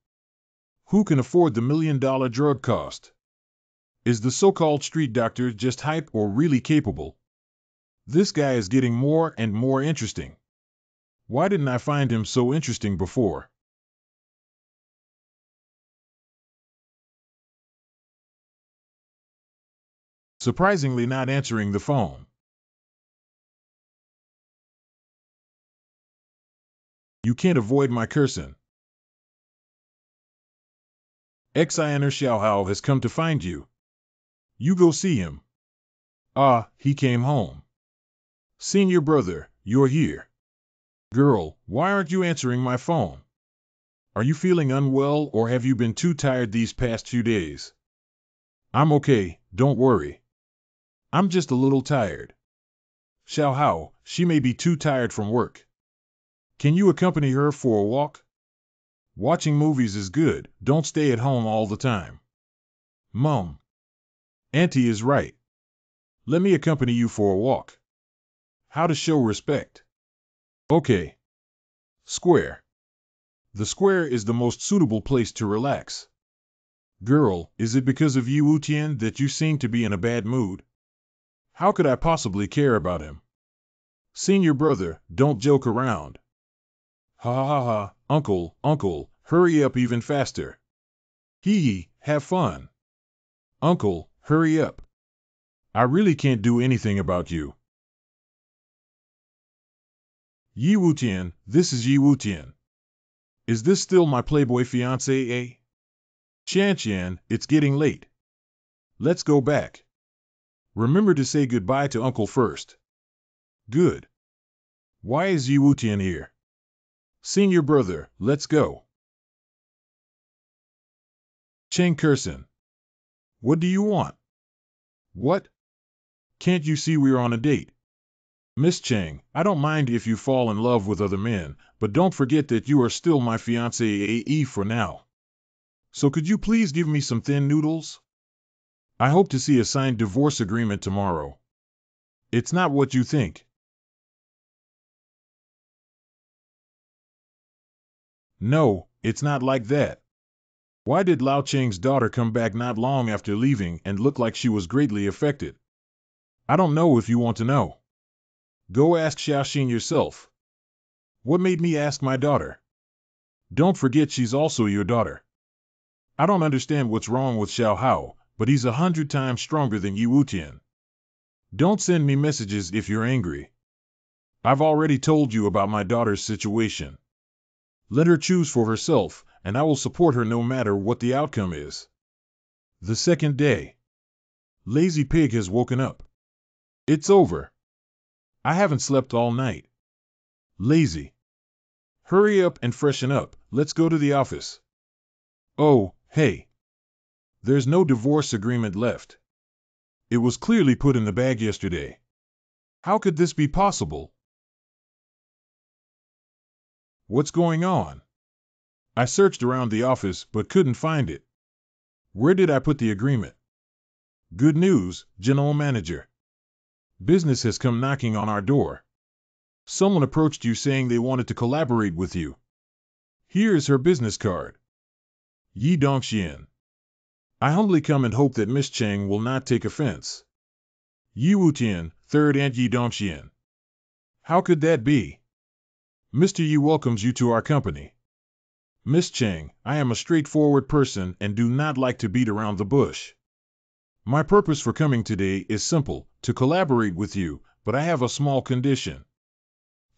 Who can afford the $1 million drug cost? Is the so-called street doctor just hype or really capable? This guy is getting more and more interesting. Why didn't I find him so interesting before? Surprisingly not answering the phone. You can't avoid my cursing. Ex-Iner Xiaohao has come to find you. You go see him. Ah, he came home. Senior brother, you're here. Girl, why aren't you answering my phone? Are you feeling unwell or have you been too tired these past few days? I'm okay, don't worry. I'm just a little tired. Xiaohao, she may be too tired from work. Can you accompany her for a walk? Watching movies is good, don't stay at home all the time. Mom. Auntie is right. Let me accompany you for a walk. How to show respect. Okay. Square. The square is the most suitable place to relax. Girl, is it because of Yi Wutian that you seem to be in a bad mood? How could I possibly care about him? Senior brother, don't joke around. Ha ha ha, uncle, hurry up even faster. Hee hee, have fun. Uncle, hurry up. I really can't do anything about you. Yi Wutian, this is Yi Wutian. Is this still my playboy fiancé, eh? Qian, it's getting late. Let's go back. Remember to say goodbye to Uncle first. Good. Why is Yi Wutian here? Senior brother, let's go. Cheng Kerson. What do you want? What? Can't you see we're on a date? Miss Cheng, I don't mind if you fall in love with other men, but don't forget that you are still my fiancé AE for now. So could you please give me some thin noodles? I hope to see a signed divorce agreement tomorrow. It's not what you think. No, it's not like that. Why did Lao Cheng's daughter come back not long after leaving and look like she was greatly affected? I don't know if you want to know. Go ask Xiaoxin yourself. What made me ask my daughter? Don't forget she's also your daughter. I don't understand what's wrong with Xiaohao, but he's 100 times stronger than Yi Wutian. Don't send me messages if you're angry. I've already told you about my daughter's situation. Let her choose for herself, and I will support her no matter what the outcome is. The second day. Lazy Pig has woken up. It's over. I haven't slept all night. Lazy. Hurry up and freshen up, let's go to the office. Oh, hey. There's no divorce agreement left. It was clearly put in the bag yesterday. How could this be possible? What's going on? I searched around the office but couldn't find it. Where did I put the agreement? Good news, General Manager. Business has come knocking on our door. Someone approached you saying they wanted to collaborate with you. Here is her business card. Yi Dongxian. I humbly come and hope that Miss Chang will not take offense. Yi Wutian, third Aunt Yi Dongxian. How could that be? Mr. Yi welcomes you to our company. Miss Chang, I am a straightforward person and do not like to beat around the bush. My purpose for coming today is simple, to collaborate with you, but I have a small condition.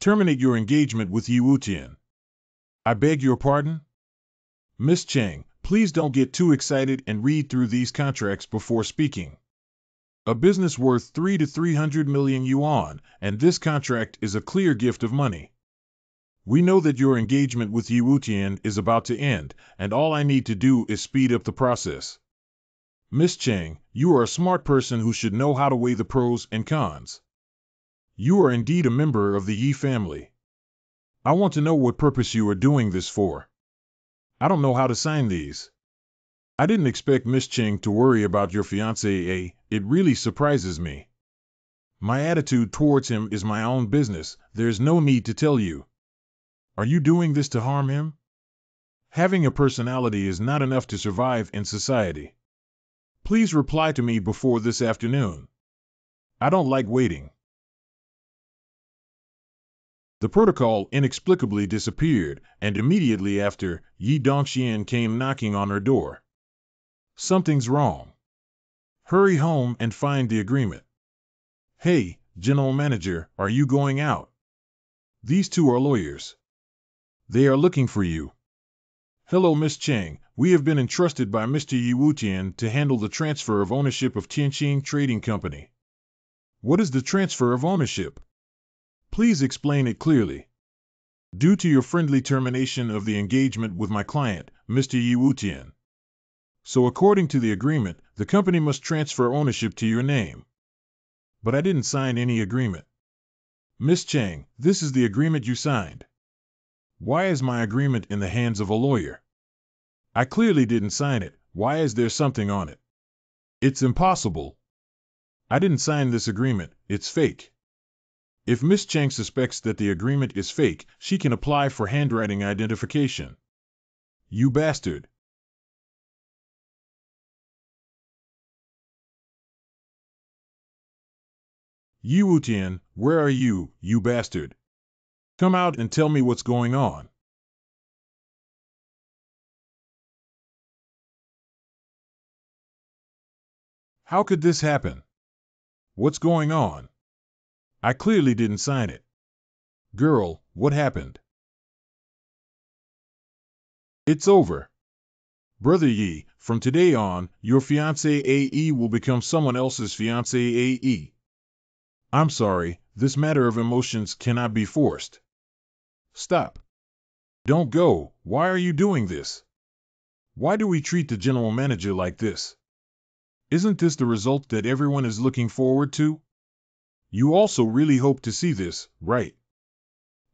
Terminate your engagement with Yi Wutian. I beg your pardon? Miss Chang, please don't get too excited and read through these contracts before speaking. A business worth 3 to 300 million yuan, and this contract is a clear gift of money. We know that your engagement with Yi Wutian is about to end, and all I need to do is speed up the process. Miss Chang, you are a smart person who should know how to weigh the pros and cons. You are indeed a member of the Yi family. I want to know what purpose you are doing this for. I don't know how to sign these. I didn't expect Miss Chang to worry about your fiancé. It really surprises me. My attitude towards him is my own business, there's no need to tell you. Are you doing this to harm him? Having a personality is not enough to survive in society. Please reply to me before this afternoon. I don't like waiting. The protocol inexplicably disappeared, and immediately after, Yi Dongxian came knocking on her door. Something's wrong. Hurry home and find the agreement. Hey, General Manager, are you going out? These two are lawyers. They are looking for you. Hello, Miss Chang. We have been entrusted by Mr. Yi Wutian to handle the transfer of ownership of Tianqing Trading Company. What is the transfer of ownership? Please explain it clearly. Due to your friendly termination of the engagement with my client, Mr. Yi Wutian. So according to the agreement, the company must transfer ownership to your name. But I didn't sign any agreement. Miss Chang, this is the agreement you signed. Why is my agreement in the hands of a lawyer? I clearly didn't sign it. Why is there something on it? It's impossible. I didn't sign this agreement. It's fake. If Miss Chang suspects that the agreement is fake, she can apply for handwriting identification. You bastard. Yi Wutian, where are you, you bastard? Come out and tell me what's going on. How could this happen? What's going on? I clearly didn't sign it. Girl, what happened? It's over. Brother Yi, from today on, your fiancé AE will become someone else's fiancé AE. I'm sorry, this matter of emotions cannot be forced. Stop. Don't go. Why are you doing this? Why do we treat the general manager like this? Isn't this the result that everyone is looking forward to? You also really hope to see this, right?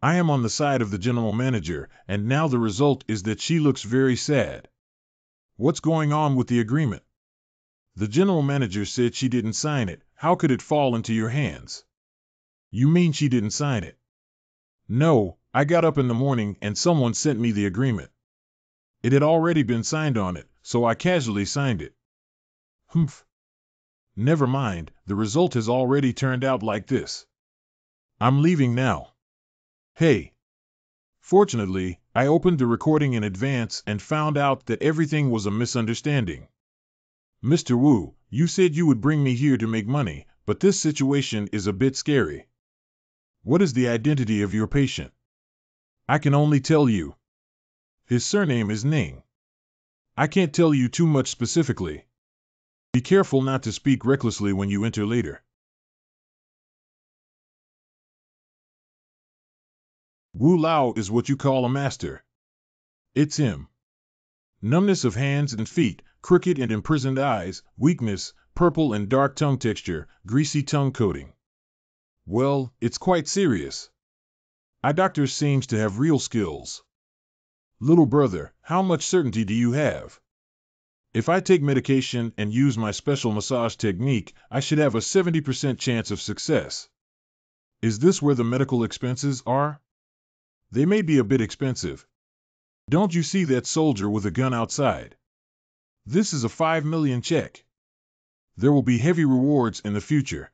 I am on the side of the general manager, and now the result is that she looks very sad. What's going on with the agreement? The general manager said she didn't sign it. How could it fall into your hands? You mean she didn't sign it? No, I got up in the morning and someone sent me the agreement. It had already been signed on it, so I casually signed it. Humph. Never mind, the result has already turned out like this. I'm leaving now. Hey. Fortunately, I opened the recording in advance and found out that everything was a misunderstanding. Mr. Wu, you said you would bring me here to make money, but this situation is a bit scary. What is the identity of your patient? I can only tell you. His surname is Ning. I can't tell you too much specifically. Be careful not to speak recklessly when you enter later. Wu Lao is what you call a master. It's him. Numbness of hands and feet, crooked and imprisoned eyes, weakness, purple and dark tongue texture, greasy tongue coating. Well, it's quite serious. Eye doctor seems to have real skills. Little brother, how much certainty do you have? If I take medication and use my special massage technique, I should have a 70% chance of success. Is this where the medical expenses are? They may be a bit expensive. Don't you see that soldier with a gun outside? This is a 5 million check. There will be heavy rewards in the future.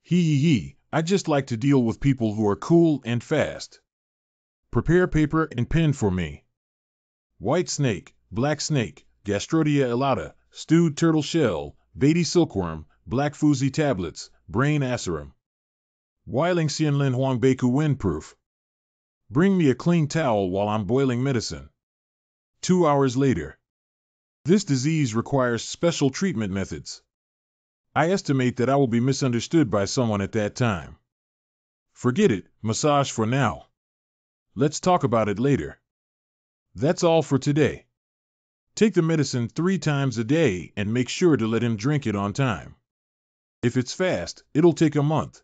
Hee. I just like to deal with people who are cool and fast. Prepare paper and pen for me. White snake, black snake, Gastrodia elata, stewed turtle shell, Beatty silkworm, black foozy tablets, brain acerum. Weiling Xianlin Huang Beiku windproof. Bring me a clean towel while I'm boiling medicine. 2 hours later. This disease requires special treatment methods. I estimate that I will be misunderstood by someone at that time. Forget it, massage for now. Let's talk about it later. That's all for today. Take the medicine 3 times a day and make sure to let him drink it on time. If it's fast, it'll take a month.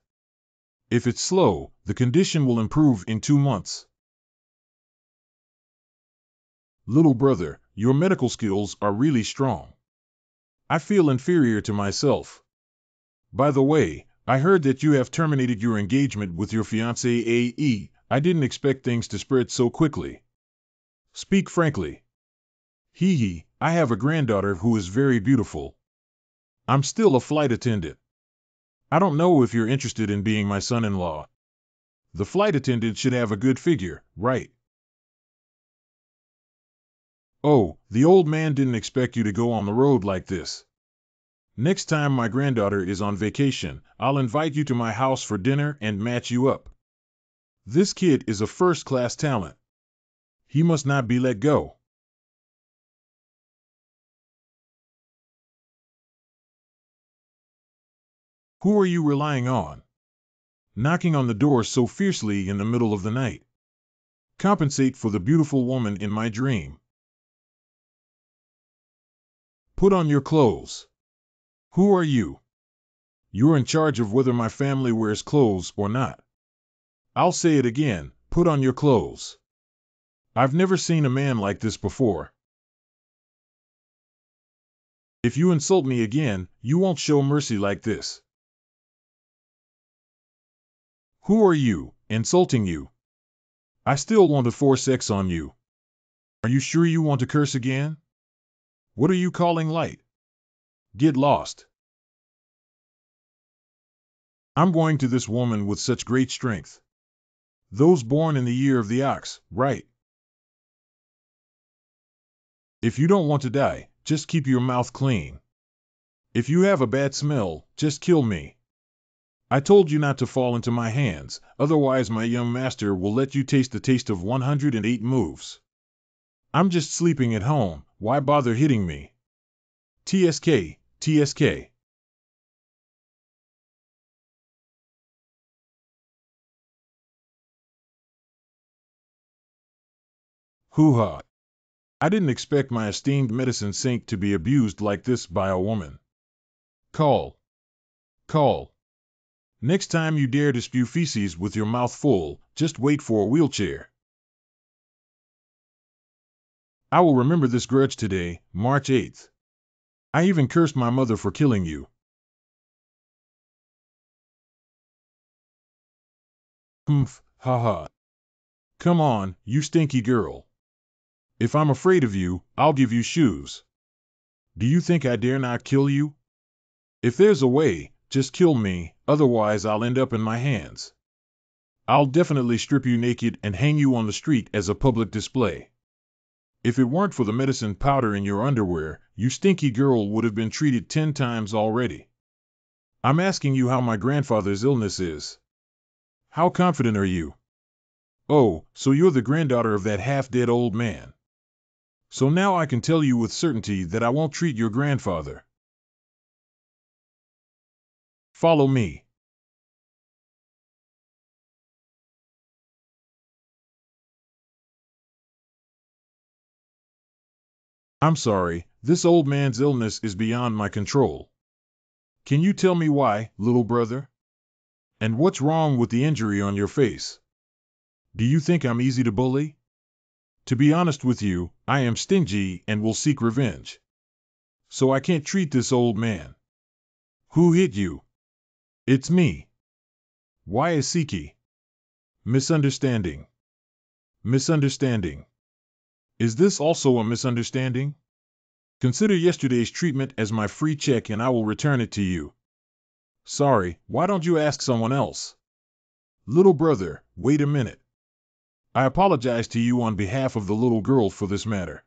If it's slow, the condition will improve in 2 months. Little brother, your medical skills are really strong. I feel inferior to myself. By the way, I heard that you have terminated your engagement with your fiancée AE. I didn't expect things to spread so quickly. Speak frankly. Hee, I have a granddaughter who is very beautiful. I'm still a flight attendant. I don't know if you're interested in being my son-in-law. The flight attendant should have a good figure, right? Oh, the old man didn't expect you to go on the road like this. Next time my granddaughter is on vacation, I'll invite you to my house for dinner and match you up. This kid is a first-class talent. He must not be let go. Who are you relying on? Knocking on the door so fiercely in the middle of the night. Compensate for the beautiful woman in my dream. Put on your clothes. Who are you? You're in charge of whether my family wears clothes or not. I'll say it again, put on your clothes. I've never seen a man like this before. If you insult me again, you won't show mercy like this. Who are you, insulting you? I still want to force sex on you. Are you sure you want to curse again? What are you calling light? Get lost. I'm going to this woman with such great strength. Those born in the year of the ox, right? If you don't want to die, just keep your mouth clean. If you have a bad smell, just kill me. I told you not to fall into my hands, otherwise my young master will let you taste the taste of 108 moves. I'm just sleeping at home, why bother hitting me? TSK, TSK. Hoo-ha. I didn't expect my esteemed medicine saint to be abused like this by a woman. Call. Call. Next time you dare to spew feces with your mouth full, just wait for a wheelchair. I will remember this grudge today, March 8th. I even cursed my mother for killing you. Humph, ha. Come on, you stinky girl. If I'm afraid of you, I'll give you shoes. Do you think I dare not kill you? If there's a way, just kill me, otherwise I'll end up in my hands. I'll definitely strip you naked and hang you on the street as a public display. If it weren't for the medicine powder in your underwear, you stinky girl would have been treated 10 times already. I'm asking you how my grandfather's illness is. How confident are you? Oh, so you're the granddaughter of that half-dead old man. So now I can tell you with certainty that I won't treat your grandfather. Follow me. I'm sorry, this old man's illness is beyond my control. Can you tell me why, little brother? And what's wrong with the injury on your face? Do you think I'm easy to bully? To be honest with you, I am stingy and will seek revenge. So I can't treat this old man. Who hit you? It's me. Why is Siki? Misunderstanding. Misunderstanding. Is this also a misunderstanding? Consider yesterday's treatment as my free check and I will return it to you. Sorry, why don't you ask someone else? Little brother, wait a minute. I apologize to you on behalf of the little girl for this matter.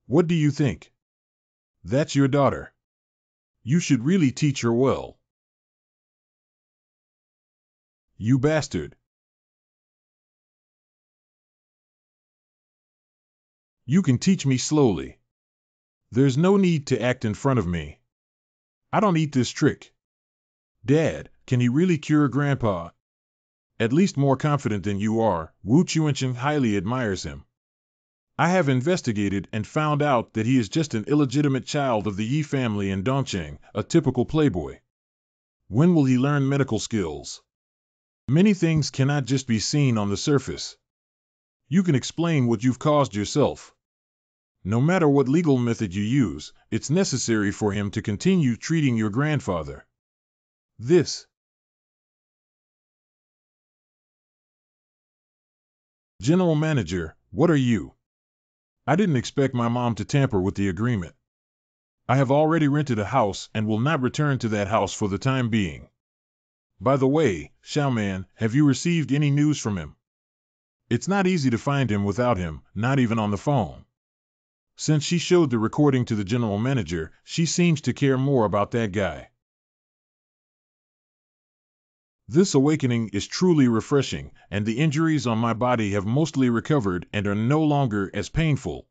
What do you think? That's your daughter. You should really teach her well. You bastard. You can teach me slowly. There's no need to act in front of me. I don't eat this trick. Dad, can he really cure Grandpa? At least more confident than you are, Wu Chuancheng highly admires him. I have investigated and found out that he is just an illegitimate child of the Yi family in Dongcheng, a typical playboy. When will he learn medical skills? Many things cannot just be seen on the surface. You can explain what you've caused yourself. No matter what legal method you use, it's necessary for him to continue treating your grandfather. This. General Manager, what are you? I didn't expect my mom to tamper with the agreement. I have already rented a house and will not return to that house for the time being. By the way, Xiaoman, have you received any news from him? It's not easy to find him without him, not even on the phone. Since she showed the recording to the general manager, she seems to care more about that guy. This awakening is truly refreshing, and the injuries on my body have mostly recovered and are no longer as painful.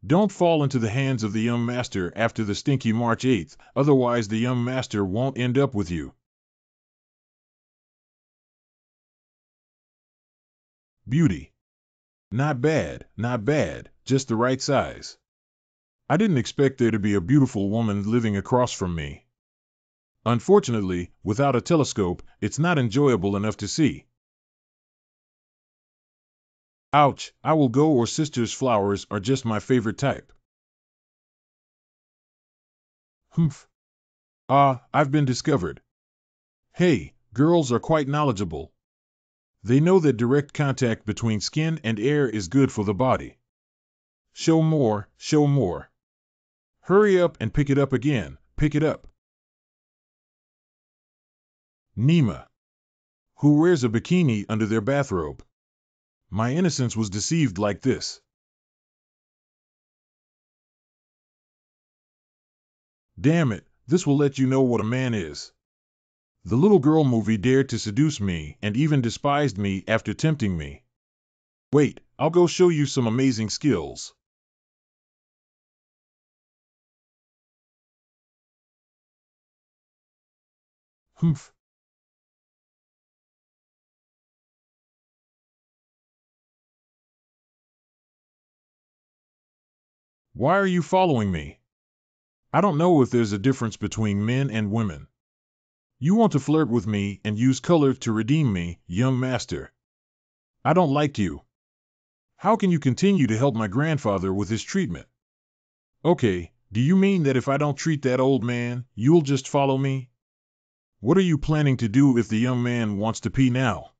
Don't fall into the hands of the young master after the stinky March 8th, otherwise the young master won't end up with you. Beauty. Not bad, just the right size. I didn't expect there to be a beautiful woman living across from me. Unfortunately, without a telescope, it's not enjoyable enough to see. Ouch, I will go or sister's flowers are just my favorite type. Humph. I've been discovered. Hey, girls are quite knowledgeable. They know that direct contact between skin and air is good for the body. Show more, show more. Hurry up and pick it up again, pick it up. Nima. Who wears a bikini under their bathrobe? My innocence was deceived like this. Damn it, this will let you know what a man is. The little girl movie dared to seduce me and even despised me after tempting me. Wait, I'll go show you some amazing skills. Humph. Why are you following me? I don't know if there's a difference between men and women. You want to flirt with me and use color to redeem me, young master. I don't like you. How can you continue to help my grandfather with his treatment? Okay, do you mean that if I don't treat that old man, you'll just follow me? What are you planning to do if the young man wants to pee now?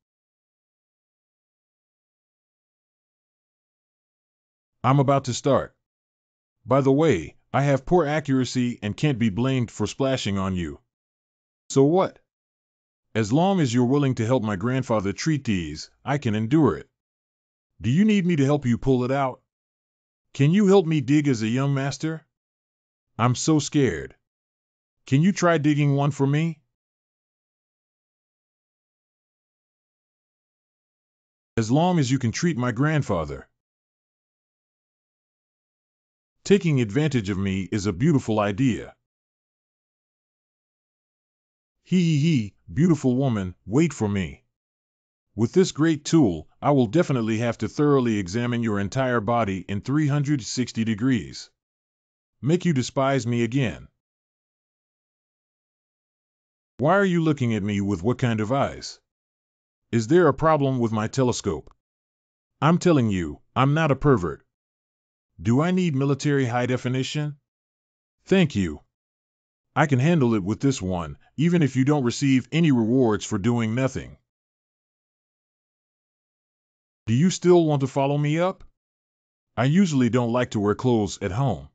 I'm about to start. By the way, I have poor accuracy and can't be blamed for splashing on you. So what? As long as you're willing to help my grandfather treat these, I can endure it. Do you need me to help you pull it out? Can you help me dig as a young master? I'm so scared. Can you try digging one for me? As long as you can treat my grandfather. Taking advantage of me is a beautiful idea. He, beautiful woman, wait for me. With this great tool, I will definitely have to thoroughly examine your entire body in 360 degrees. Make you despise me again. Why are you looking at me with what kind of eyes? Is there a problem with my telescope? I'm telling you, I'm not a pervert. Do I need military high definition? Thank you. I can handle it with this one, even if you don't receive any rewards for doing nothing. Do you still want to follow me up? I usually don't like to wear clothes at home.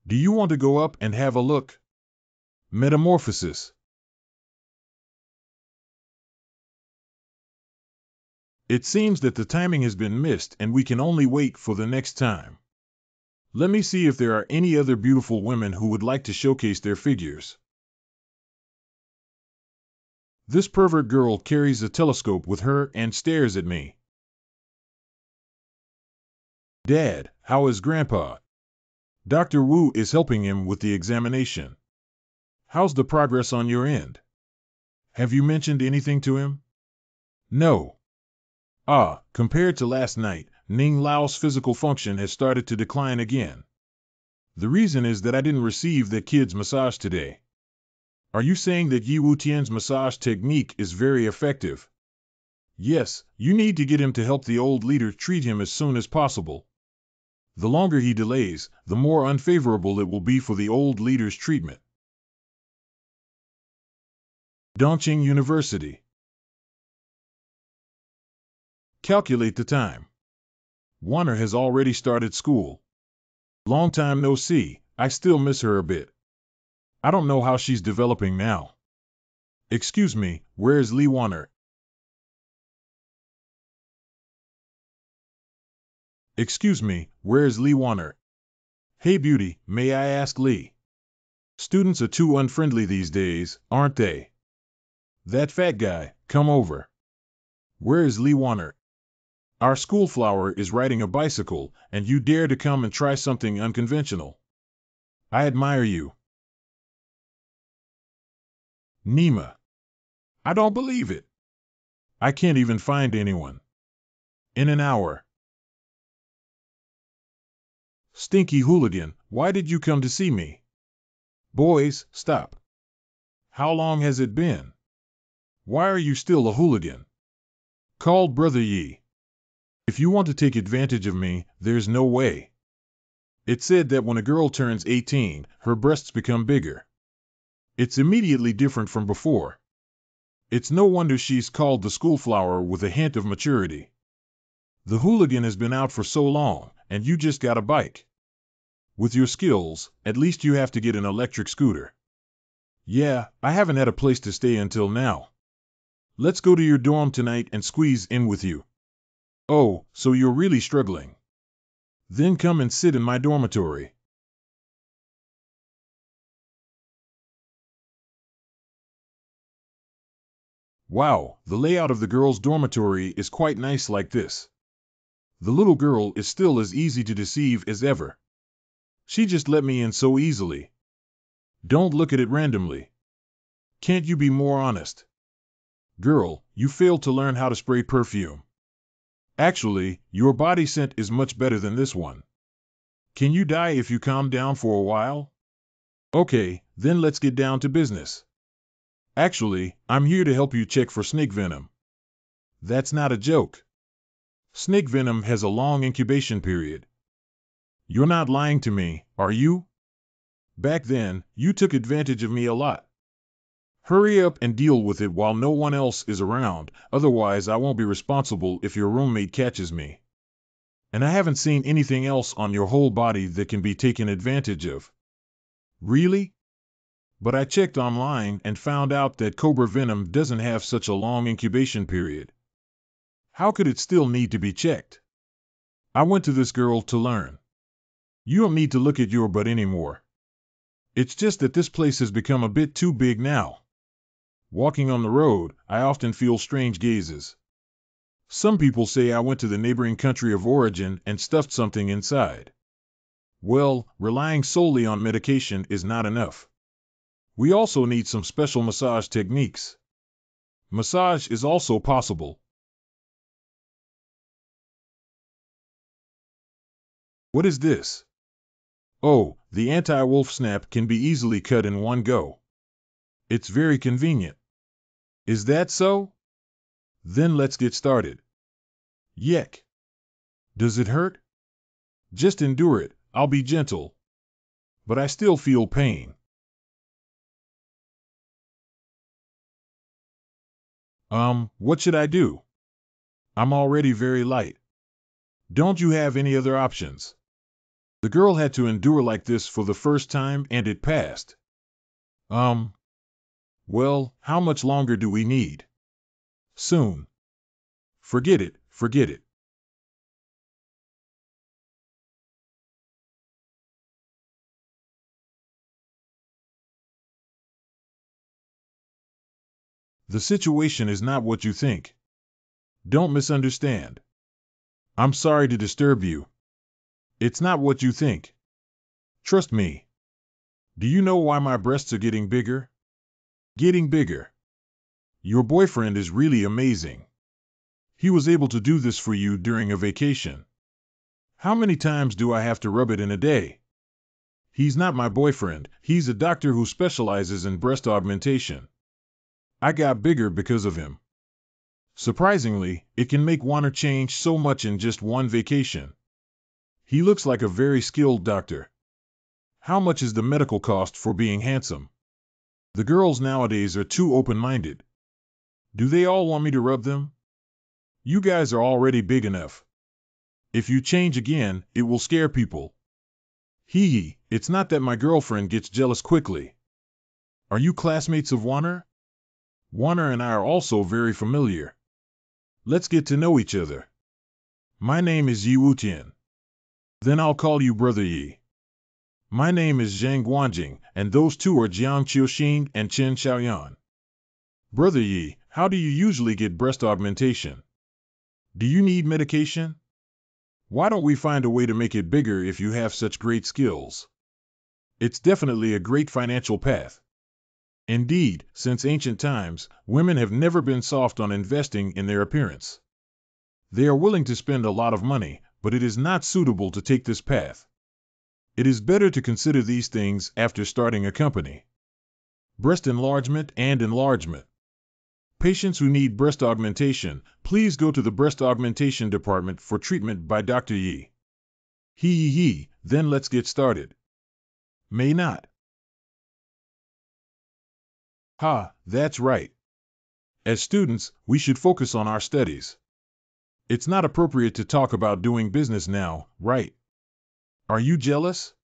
Do you want to go up and have a look? Metamorphosis. It seems that the timing has been missed and we can only wait for the next time. Let me see if there are any other beautiful women who would like to showcase their figures. This pervert girl carries a telescope with her and stares at me. Dad, how is Grandpa? Dr. Wu is helping him with the examination. How's the progress on your end? Have you mentioned anything to him? No. Compared to last night, Ning Lao's physical function has started to decline again. The reason is that I didn't receive that kid's massage today. Are you saying that Yi Wutian's massage technique is very effective? Yes, you need to get him to help the old leader treat him as soon as possible. The longer he delays, the more unfavorable it will be for the old leader's treatment. Dongqing University. Calculate the time. Warner has already started school. Long time no see, I still miss her a bit. I don't know how she's developing now. Excuse me, where's Li Warner? Excuse me, where's Li Warner? Hey beauty, may I ask Li? Students are too unfriendly these days, aren't they? That fat guy, come over. Where is Li Warner? Our school flower is riding a bicycle, and you dare to come and try something unconventional. I admire you. Nima. I don't believe it. I can't even find anyone. In an hour. Stinky hooligan, why did you come to see me? Boys, stop. How long has it been? Why are you still a hooligan? Called Brother Yi. If you want to take advantage of me, there's no way. It's said that when a girl turns 18, her breasts become bigger. It's immediately different from before. It's no wonder she's called the schoolflower with a hint of maturity. The hooligan has been out for so long, and you just got a bike. With your skills, at least you have to get an electric scooter. Yeah, I haven't had a place to stay until now. Let's go to your dorm tonight and squeeze in with you. Oh, so you're really struggling. Then come and sit in my dormitory. Wow, the layout of the girls' dormitory is quite nice like this. The little girl is still as easy to deceive as ever. She just let me in so easily. Don't look at it randomly. Can't you be more honest? Girl, you failed to learn how to spray perfume. Actually, your body scent is much better than this one. Can you die if you calm down for a while? Okay, then let's get down to business. Actually, I'm here to help you check for snake venom. That's not a joke. Snake venom has a long incubation period. You're not lying to me, are you? Back then, you took advantage of me a lot. Hurry up and deal with it while no one else is around, otherwise I won't be responsible if your roommate catches me. And I haven't seen anything else on your whole body that can be taken advantage of. Really? But I checked online and found out that cobra venom doesn't have such a long incubation period. How could it still need to be checked? I went to this girl to learn. You don't need to look at your butt anymore. It's just that this place has become a bit too big now. Walking on the road, I often feel strange gazes. Some people say I went to the neighboring country of origin and stuffed something inside. Well, relying solely on medication is not enough. We also need some special massage techniques. Massage is also possible. What is this? Oh, the anti-wolf snap can be easily cut in one go. It's very convenient. Is that so? Then let's get started. Yek. Does it hurt? Just endure it, I'll be gentle. But I still feel pain. What should I do? I'm already very light. Don't you have any other options? The girl had to endure like this for the first time and it passed. Um, well, how much longer do we need? Soon. Forget it, forget it. The situation is not what you think. Don't misunderstand. I'm sorry to disturb you. It's not what you think. Trust me. Do you know why my breasts are getting bigger? Getting bigger. Your boyfriend is really amazing. He was able to do this for you during a vacation. How many times do I have to rub it in a day? He's not my boyfriend. He's a doctor who specializes in breast augmentation. I got bigger because of him. Surprisingly, it can make one change so much in just one vacation. He looks like a very skilled doctor. How much is the medical cost for being handsome? The girls nowadays are too open-minded. Do they all want me to rub them? You guys are already big enough. If you change again, it will scare people. It's not that my girlfriend gets jealous quickly. Are you classmates of Warner? Warner and I are also very familiar. Let's get to know each other. My name is Yi Wutian. Then I'll call you Brother Yi. My name is Zhang Guanjing, and those two are Jiang Qiuxin and Chen Xiaoyan. Brother Yi, how do you usually get breast augmentation? Do you need medication? Why don't we find a way to make it bigger if you have such great skills? It's definitely a great financial path. Indeed, since ancient times, women have never been soft on investing in their appearance. They are willing to spend a lot of money, but it is not suitable to take this path. It is better to consider these things after starting a company. Breast enlargement and enlargement. Patients who need breast augmentation, please go to the breast augmentation department for treatment by Dr. Yi. Then let's get started. May not. That's right. As students, we should focus on our studies. It's not appropriate to talk about doing business now, right? Are you jealous?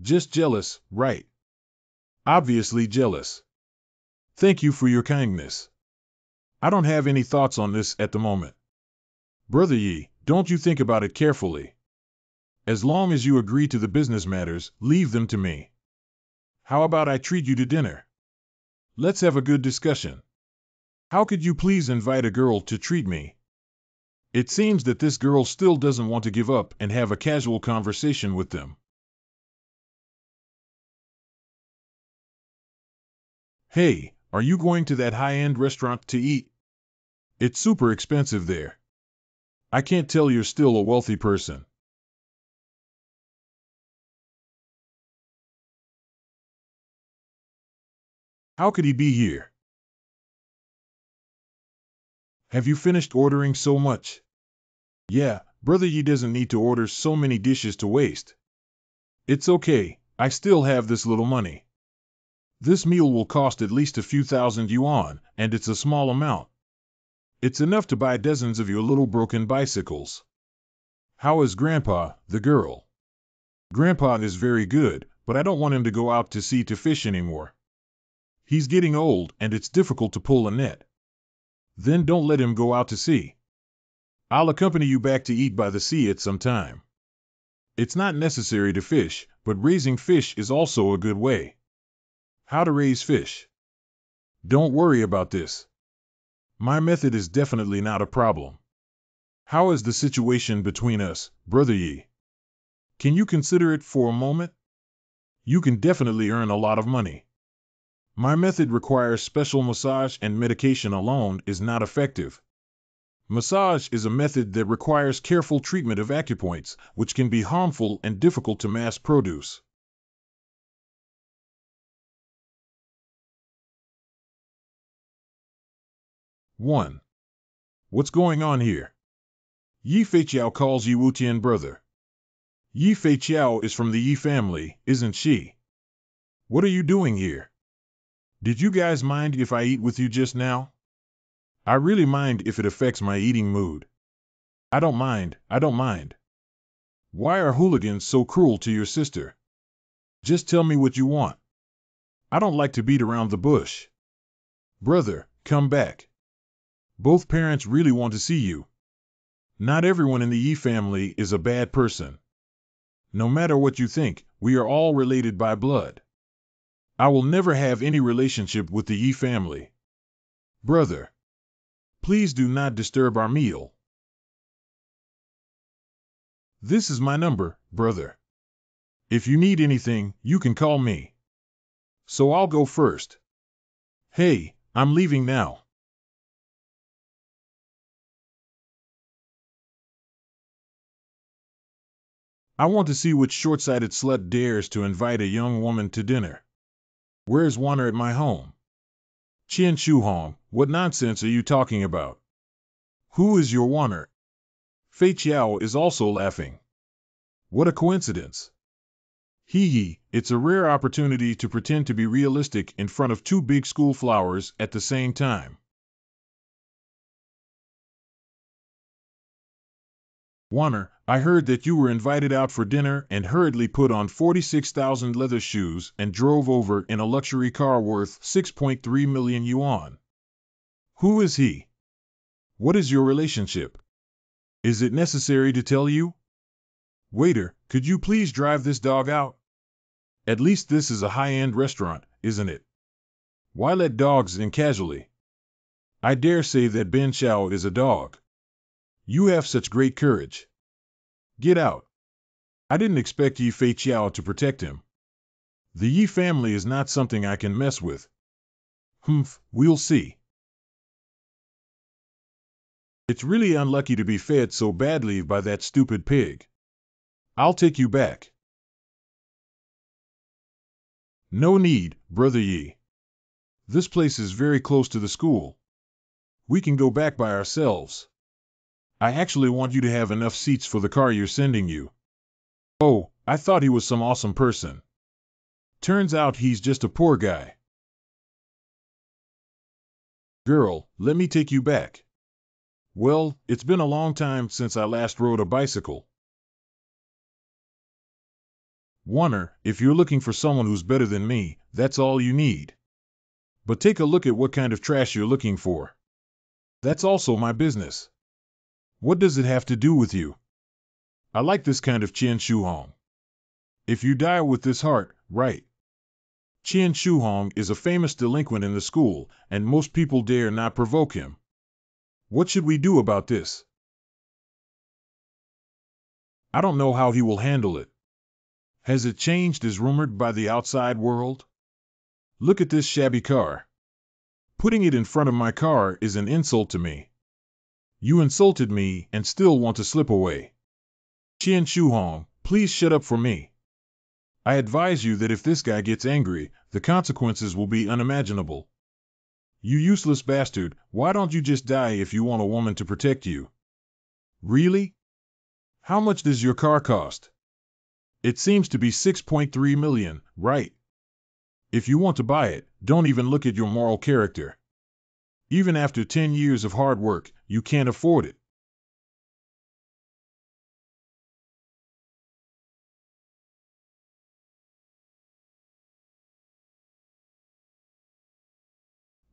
Just jealous, right? Obviously jealous. Thank you for your kindness. I don't have any thoughts on this at the moment. Brother Yi, don't you think about it carefully. As long as you agree to the business matters, leave them to me. How about I treat you to dinner? Let's have a good discussion. How could you please invite a girl to treat me? It seems that this girl still doesn't want to give up and have a casual conversation with them. Hey, are you going to that high-end restaurant to eat? It's super expensive there. I can't tell you're still a wealthy person. How could he be here? Have you finished ordering so much? Yeah, Brother Yi doesn't need to order so many dishes to waste. It's okay, I still have this little money. This meal will cost at least a few thousand yuan, and it's a small amount. It's enough to buy dozens of your little broken bicycles. How is Grandpa, the girl? Grandpa is very good, but I don't want him to go out to sea to fish anymore. He's getting old, and it's difficult to pull a net. Then don't let him go out to sea. I'll accompany you back to eat by the sea at some time. It's not necessary to fish, but raising fish is also a good way. How to raise fish? Don't worry about this. My method is definitely not a problem. How is the situation between us, Brother Yi? Can you consider it for a moment? You can definitely earn a lot of money. My method requires special massage, and medication alone is not effective. Massage is a method that requires careful treatment of acupoints, which can be harmful and difficult to mass produce. One. What's going on here? Yi Feiqiao calls Yi Wutian brother. Yi Feiqiao is from the Yi family, isn't she? What are you doing here? Did you guys mind if I eat with you just now? I really mind if it affects my eating mood. I don't mind. Why are hooligans so cruel to your sister? Just tell me what you want. I don't like to beat around the bush. Brother, come back. Both parents really want to see you. Not everyone in the Yi family is a bad person. No matter what you think, we are all related by blood. I will never have any relationship with the Yi family. Brother, please do not disturb our meal. This is my number, brother. If you need anything, you can call me. So I'll go first. Hey, I'm leaving now. I want to see which short-sighted slut dares to invite a young woman to dinner. Where's Warner at my home? Qian Shuhong, what nonsense are you talking about? Who is your Warner? Fei Qiao is also laughing. What a coincidence. Hee hee, it's a rare opportunity to pretend to be realistic in front of two big school flowers at the same time. Warner, I heard that you were invited out for dinner and hurriedly put on 46,000 leather shoes and drove over in a luxury car worth 6.3 million yuan. Who is he? What is your relationship? Is it necessary to tell you? Waiter, could you please drive this dog out? At least this is a high-end restaurant, isn't it? Why let dogs in casually? I dare say that Ben Xiao is a dog. You have such great courage. Get out. I didn't expect Yi Fei Qiao to protect him. The Yi family is not something I can mess with. Humph, we'll see. It's really unlucky to be fed so badly by that stupid pig. I'll take you back. No need, Brother Yi. This place is very close to the school. We can go back by ourselves. I actually want you to have enough seats for the car you're sending you. Oh, I thought he was some awesome person. Turns out he's just a poor guy. Girl, let me take you back. Well, it's been a long time since I last rode a bicycle. Warner, if you're looking for someone who's better than me, that's all you need. But take a look at what kind of trash you're looking for. That's also my business. What does it have to do with you? I like this kind of Qian Shuhong. If you die with this heart, right. Qian Shuhong is a famous delinquent in the school, and most people dare not provoke him. What should we do about this? I don't know how he will handle it. Has it changed as rumored by the outside world? Look at this shabby car. Putting it in front of my car is an insult to me. You insulted me and still want to slip away. Qian Shuhong, please shut up for me. I advise you that if this guy gets angry, the consequences will be unimaginable. You useless bastard, why don't you just die if you want a woman to protect you? Really? How much does your car cost? It seems to be 6.3 million, right? If you want to buy it, don't even look at your moral character. Even after 10 years of hard work, you can't afford it.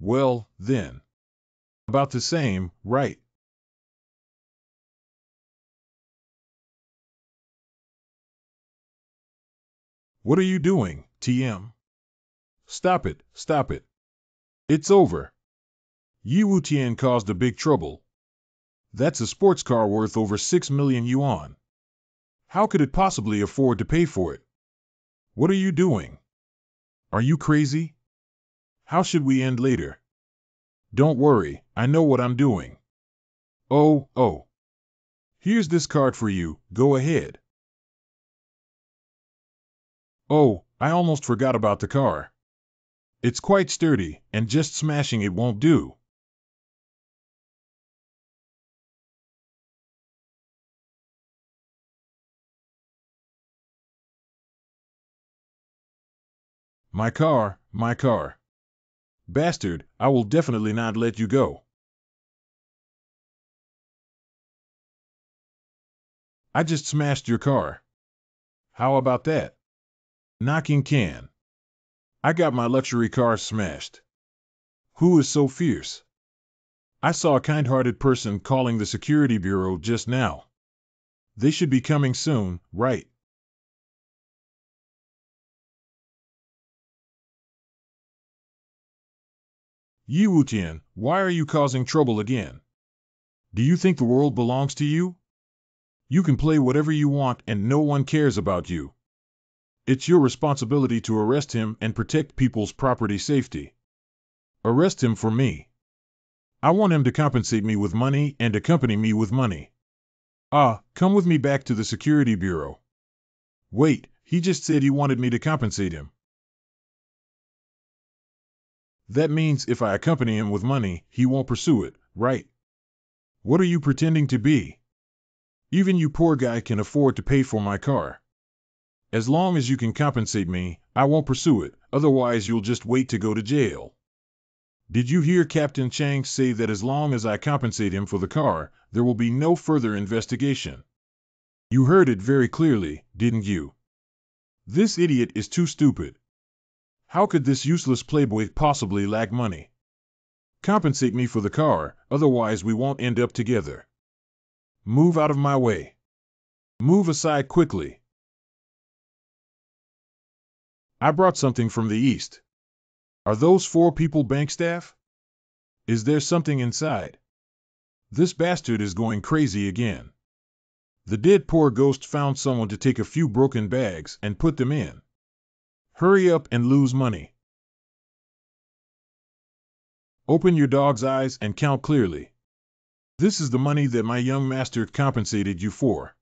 Well, then. About the same, right? What are you doing, TM? Stop it, stop it. It's over. Yi Wutian caused a big trouble. That's a sports car worth over 6 million yuan. How could it possibly afford to pay for it? What are you doing? Are you crazy? How should we end later? Don't worry, I know what I'm doing. Oh. Here's this card for you, go ahead. Oh, I almost forgot about the car. It's quite sturdy, and just smashing it won't do. My car, my car. Bastard, I will definitely not let you go. I just smashed your car. How about that? Knocking can. I got my luxury car smashed. Who is so fierce? I saw a kind-hearted person calling the security bureau just now. They should be coming soon, right? Yi Wutian, why are you causing trouble again? Do you think the world belongs to you? You can play whatever you want and no one cares about you. It's your responsibility to arrest him and protect people's property safety. Arrest him for me. I want him to compensate me with money and accompany me with money. Come with me back to the security bureau. Wait, he just said he wanted me to compensate him. That means if I accompany him with money, he won't pursue it, right? What are you pretending to be? Even you poor guy can afford to pay for my car. As long as you can compensate me, I won't pursue it, otherwise you'll just wait to go to jail. Did you hear Captain Chang say that as long as I compensate him for the car, there will be no further investigation? You heard it very clearly, didn't you? This idiot is too stupid. How could this useless playboy possibly lack money? Compensate me for the car, otherwise we won't end up together. Move out of my way. Move aside quickly. I brought something from the east. Are those 4 people bank staff? Is there something inside? This bastard is going crazy again. The dead poor ghost found someone to take a few broken bags and put them in. Hurry up and lose money. Open your dog's eyes and count clearly. This is the money that my young master compensated you for.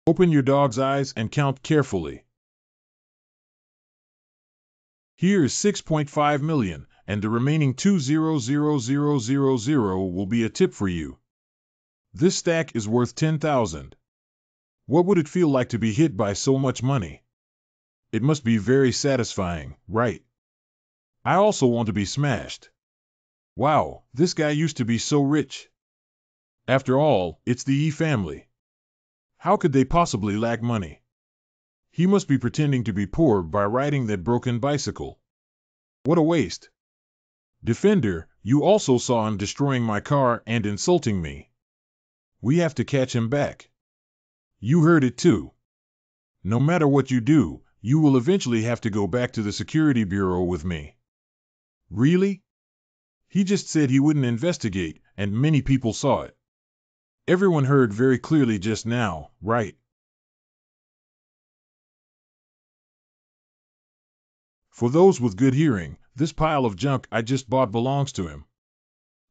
Open your dog's eyes and count carefully. Here is 6.5 million, and the remaining 2,000,000 will be a tip for you. This stack is worth 10,000. What would it feel like to be hit by so much money? It must be very satisfying, right? I also want to be smashed. Wow, this guy used to be so rich. After all, it's the Yi family. How could they possibly lack money? He must be pretending to be poor by riding that broken bicycle. What a waste. Defender, you also saw him destroying my car and insulting me. We have to catch him back. You heard it too. No matter what you do, you will eventually have to go back to the security bureau with me. Really? He just said he wouldn't investigate, and many people saw it. Everyone heard very clearly just now, right? For those with good hearing, this pile of junk I just bought belongs to him.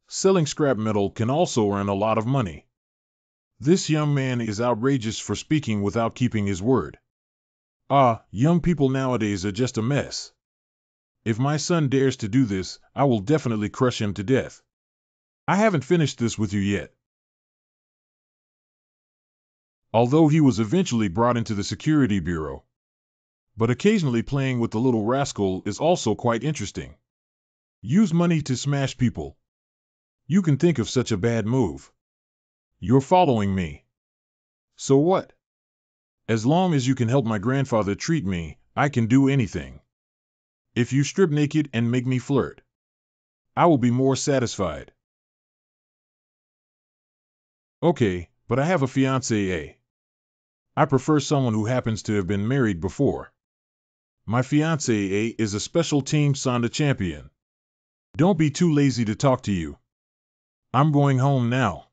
Selling scrap metal can also earn a lot of money. This young man is outrageous for speaking without keeping his word. Young people nowadays are just a mess. If my son dares to do this, I will definitely crush him to death. I haven't finished this with you yet. Although he was eventually brought into the security bureau. But occasionally playing with the little rascal is also quite interesting. Use money to smash people. You can think of such a bad move. You're following me. So what? As long as you can help my grandfather treat me, I can do anything. If you strip naked and make me flirt, I will be more satisfied. Okay, but I have a fiancée. I prefer someone who happens to have been married before. My fiancée is a special Team Sonda champion. Don't be too lazy to talk to you. I'm going home now.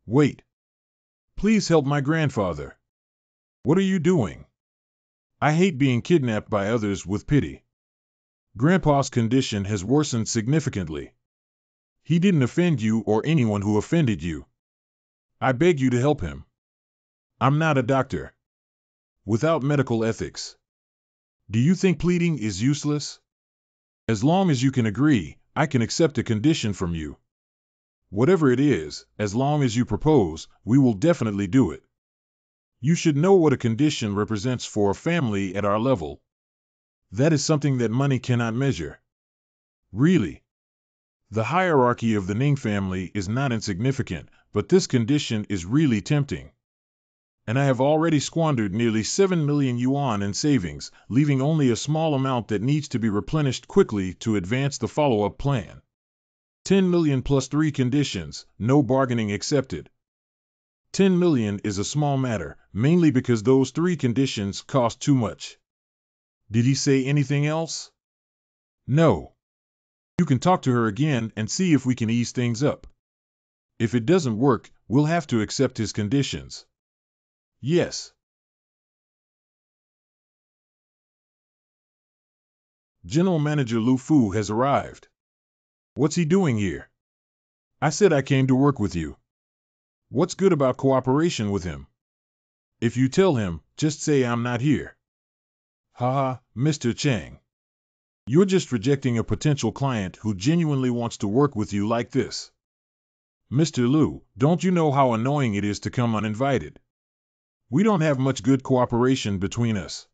Wait. Please help my grandfather. What are you doing? I hate being kidnapped by others with pity. Grandpa's condition has worsened significantly. He didn't offend you or anyone who offended you. I beg you to help him. I'm not a doctor. Without medical ethics. Do you think pleading is useless? As long as you can agree, I can accept a condition from you. Whatever it is, as long as you propose, we will definitely do it. You should know what a condition represents for a family at our level. That is something that money cannot measure. Really. The hierarchy of the Ning family is not insignificant, but this condition is really tempting. And I have already squandered nearly 7 million yuan in savings, leaving only a small amount that needs to be replenished quickly to advance the follow-up plan. 10 million plus 3 conditions, no bargaining accepted. 10 million is a small matter, mainly because those 3 conditions cost too much. Did he say anything else? No. You can talk to her again and see if we can ease things up. If it doesn't work, we'll have to accept his conditions. Yes. General Manager Lu Fu has arrived. What's he doing here? I said I came to work with you. What's good about cooperation with him? If you tell him, just say I'm not here. Haha, Mr. Chang. You're just rejecting a potential client who genuinely wants to work with you like this. Mr. Lu, don't you know how annoying it is to come uninvited? We don't have much good cooperation between us.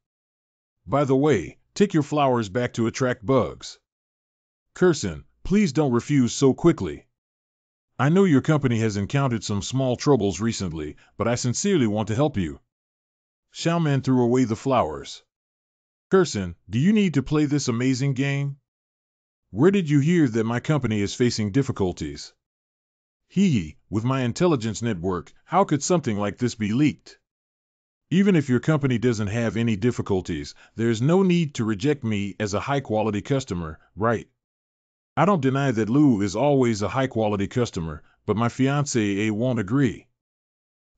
By the way, take your flowers back to attract bugs. Curson, please don't refuse so quickly. I know your company has encountered some small troubles recently, but I sincerely want to help you. Xiaoman threw away the flowers. Curson, do you need to play this amazing game? Where did you hear that my company is facing difficulties? Hee, with my intelligence network, how could something like this be leaked? Even if your company doesn't have any difficulties, there's no need to reject me as a high-quality customer, right? I don't deny that Lu is always a high-quality customer, but my fiancé A won't agree.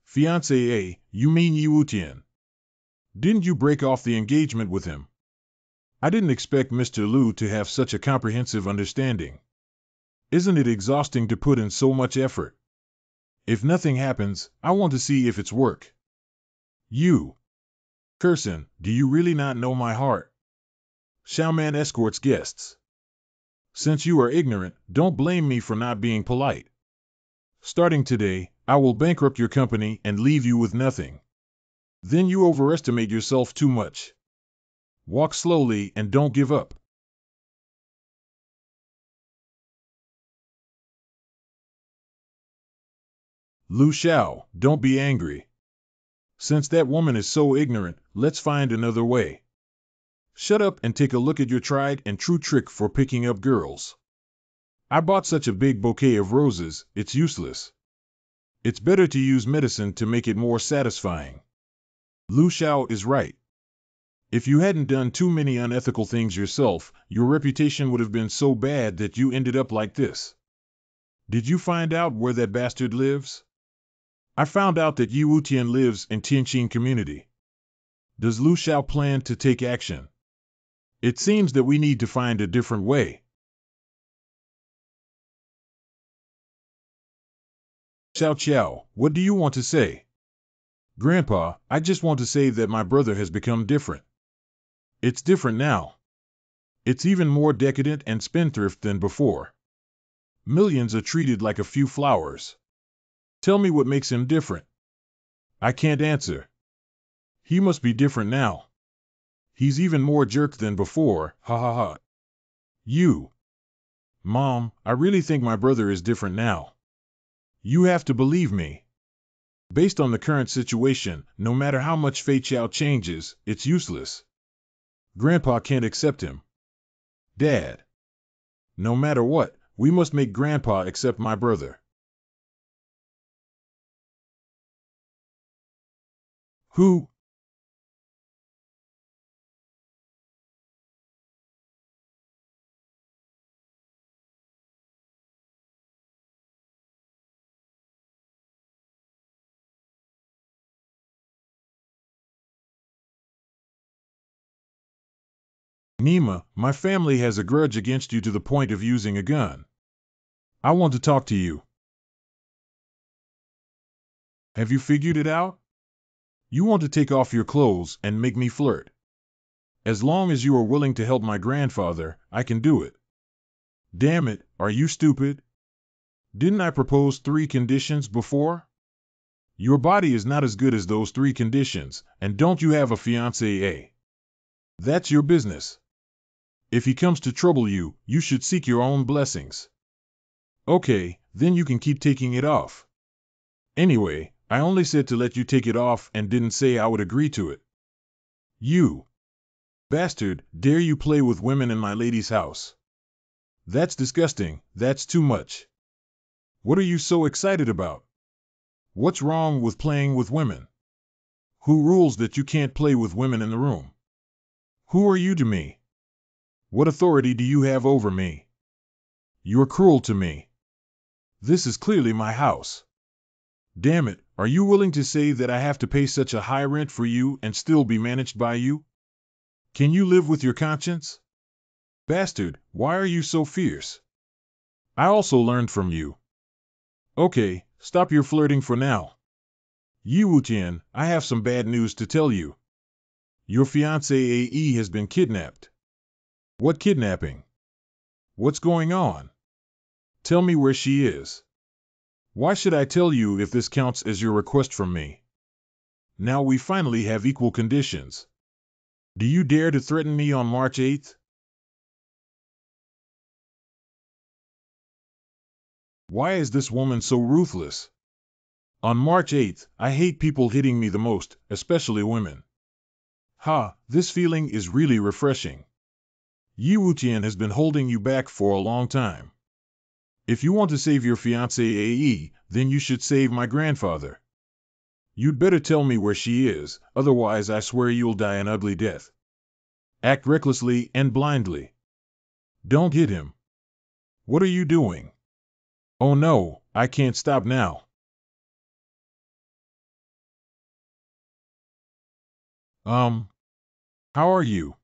Fiancé A, you mean Yu Tian? Didn't you break off the engagement with him? I didn't expect Mr. Lu to have such a comprehensive understanding. Isn't it exhausting to put in so much effort? If nothing happens, I want to see if it's work. You. Curson, do you really not know my heart? Xiaoman escorts guests. Since you are ignorant, don't blame me for not being polite. Starting today, I will bankrupt your company and leave you with nothing. Then you overestimate yourself too much. Walk slowly and don't give up. Lu Xiao, don't be angry. Since that woman is so ignorant, let's find another way. Shut up and take a look at your tried and true trick for picking up girls. I bought such a big bouquet of roses, it's useless. It's better to use medicine to make it more satisfying. Lu Xiao is right. If you hadn't done too many unethical things yourself, your reputation would have been so bad that you ended up like this. Did you find out where that bastard lives? I found out that Yu Tian lives in Tianqing community. Does Lu Xiao plan to take action? It seems that we need to find a different way. Xiao Qiao, what do you want to say? Grandpa, I just want to say that my brother has become different. It's different now. It's even more decadent and spendthrift than before. Millions are treated like a few flowers. Tell me what makes him different. I can't answer. He must be different now. He's even more jerk than before, ha ha ha. You. Mom, I really think my brother is different now. You have to believe me. Based on the current situation, no matter how much Fei Qiao changes, it's useless. Grandpa can't accept him. Dad. No matter what, we must make Grandpa accept my brother. Who? Nima, my family has a grudge against you to the point of using a gun. I want to talk to you. Have you figured it out? You want to take off your clothes and make me flirt. As long as you are willing to help my grandfather, I can do it. Damn it, are you stupid? Didn't I propose 3 conditions before? Your body is not as good as those 3 conditions, and don't you have a fiancé A? That's your business. If he comes to trouble you, you should seek your own blessings. Okay, then you can keep taking it off. Anyway, I only said to let you take it off and didn't say I would agree to it. You bastard, dare you play with women in my lady's house? That's disgusting, that's too much. What are you so excited about? What's wrong with playing with women? Who rules that you can't play with women in the room? Who are you to me? What authority do you have over me? You're cruel to me. This is clearly my house. Damn it, are you willing to say that I have to pay such a high rent for you and still be managed by you? Can you live with your conscience? Bastard, why are you so fierce? I also learned from you. Okay, stop your flirting for now. Yi Wutian, I have some bad news to tell you. Your fiancée AE has been kidnapped. What kidnapping? What's going on? Tell me where she is. Why should I tell you if this counts as your request from me? Now we finally have equal conditions. Do you dare to threaten me on March 8th? Why is this woman so ruthless? On March 8th, I hate people hitting me the most, especially women. Ha, this feeling is really refreshing. Yi Wutian has been holding you back for a long time. If you want to save your fiancée AE, then you should save my grandfather. You'd better tell me where she is, otherwise I swear you'll die an ugly death. Act recklessly and blindly. Don't hit him. What are you doing? Oh no, I can't stop now. How are you?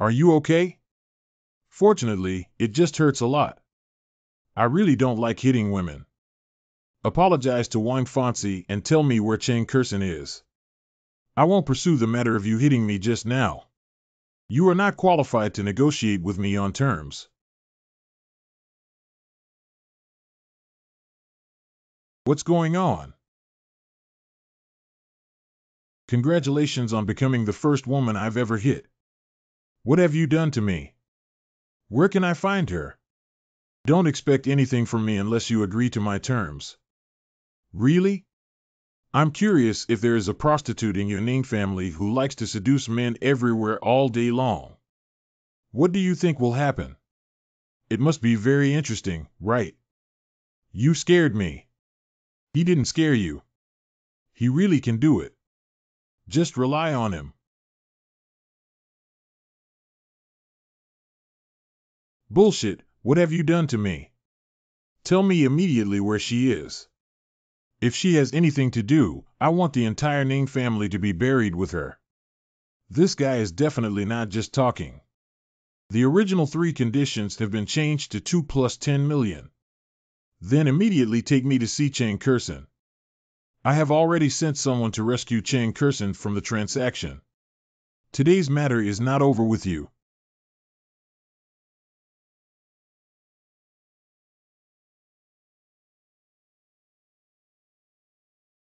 Are you okay? Fortunately, it just hurts a lot. I really don't like hitting women. Apologize to Wang Fanci and tell me where Cheng Kursen is. I won't pursue the matter of you hitting me just now. You are not qualified to negotiate with me on terms. What's going on? Congratulations on becoming the first woman I've ever hit. What have you done to me? Where can I find her? Don't expect anything from me unless you agree to my terms. Really? I'm curious if there is a prostitute in your Ning family who likes to seduce men everywhere all day long. What do you think will happen? It must be very interesting, right? You scared me. He didn't scare you. He really can do it. Just rely on him. Bullshit, what have you done to me? Tell me immediately where she is. If she has anything to do, I want the entire Ning family to be buried with her. This guy is definitely not just talking. The original 3 conditions have been changed to 2 plus 10 million. Then immediately take me to see Cheng Kursen. I have already sent someone to rescue Cheng Kursen from the transaction. Today's matter is not over with you.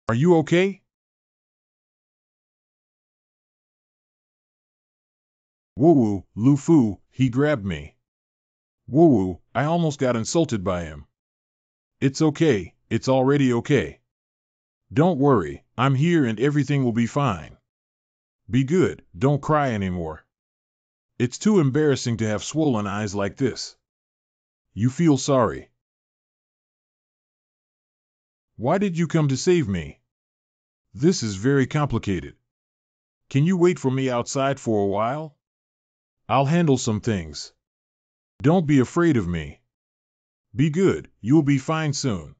Are you okay? Woo-woo, Lu Fu, he grabbed me. Woo-woo, I almost got insulted by him. It's okay, it's already okay. Don't worry, I'm here and everything will be fine. Be good, don't cry anymore. It's too embarrassing to have swollen eyes like this. You feel sorry. Why did you come to save me? This is very complicated. Can you wait for me outside for a while? I'll handle some things. Don't be afraid of me. Be good, you'll be fine soon.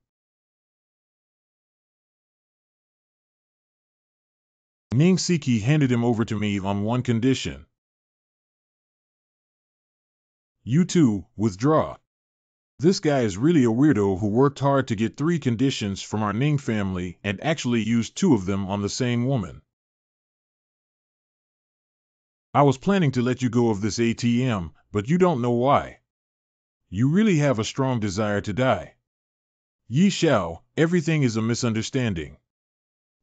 Ning Siki handed him over to me on one condition. You two, withdraw. This guy is really a weirdo who worked hard to get 3 conditions from our Ning family and actually used 2 of them on the same woman. I was planning to let you go of this ATM, but you don't know why. You really have a strong desire to die. Yi Xiao, everything is a misunderstanding.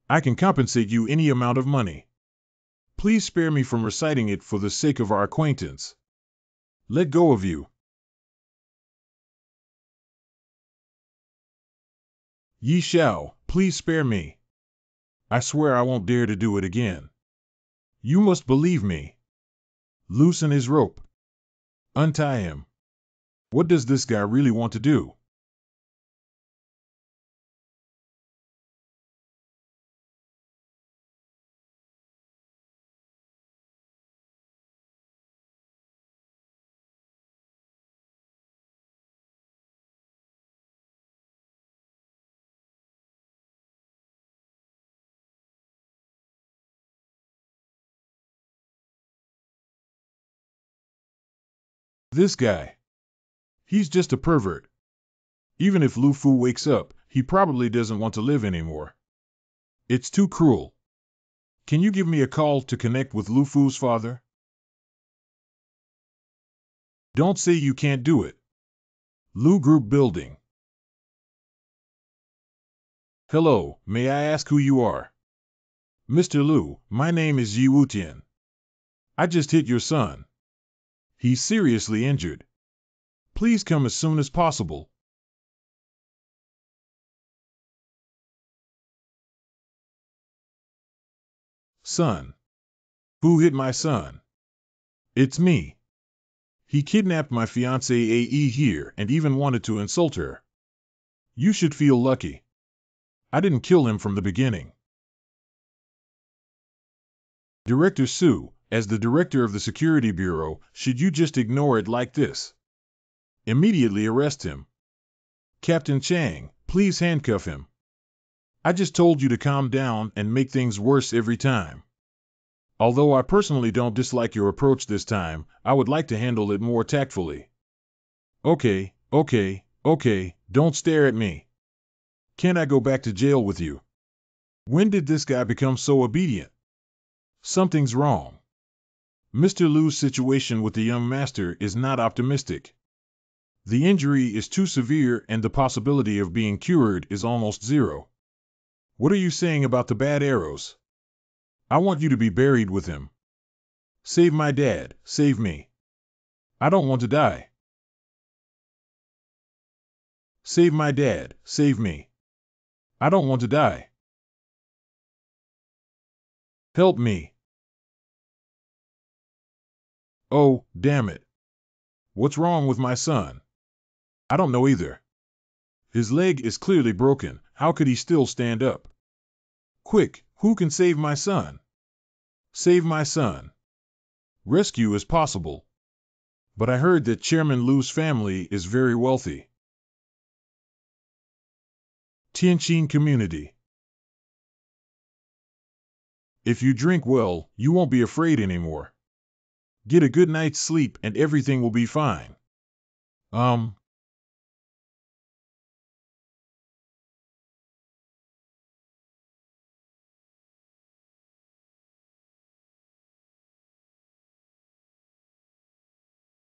I can compensate you any amount of money. Please spare me from reciting it for the sake of our acquaintance. Let go of you. Yi Xiao, please spare me. I swear I won't dare to do it again. You must believe me. Loosen his rope. Untie him. What does this guy really want to do? This guy. He's just a pervert. Even if Lu Fu wakes up, he probably doesn't want to live anymore. It's too cruel. Can you give me a call to connect with Lu Fu's father? Don't say you can't do it. Lu Group Building. Hello, may I ask who you are? Mr. Lu, my name is Yi Wutian. I just hit your son. He's seriously injured. Please come as soon as possible. Son. Who hit my son? It's me. He kidnapped my fiancée AE here and even wanted to insult her. You should feel lucky. I didn't kill him from the beginning. Director Su, as the director of the Security Bureau, should you just ignore it like this? Immediately arrest him. Captain Chang, please handcuff him. I just told you to calm down and make things worse every time. Although I personally don't dislike your approach this time, I would like to handle it more tactfully. Okay, don't stare at me. Can't I go back to jail with you? When did this guy become so obedient? Something's wrong. Mr. Lu's situation with the young master is not optimistic. The injury is too severe and the possibility of being cured is almost zero. What are you saying about the bad arrows? I want you to be buried with him. Save my dad, save me. I don't want to die. Save my dad, save me. I don't want to die. Help me. Oh, damn it. What's wrong with my son? I don't know either. His leg is clearly broken. How could he still stand up? Quick, who can save my son? Save my son. Rescue is possible. But I heard that Chairman Lu's family is very wealthy. Tianjin Community. If you drink well, you won't be afraid anymore. Get a good night's sleep and everything will be fine.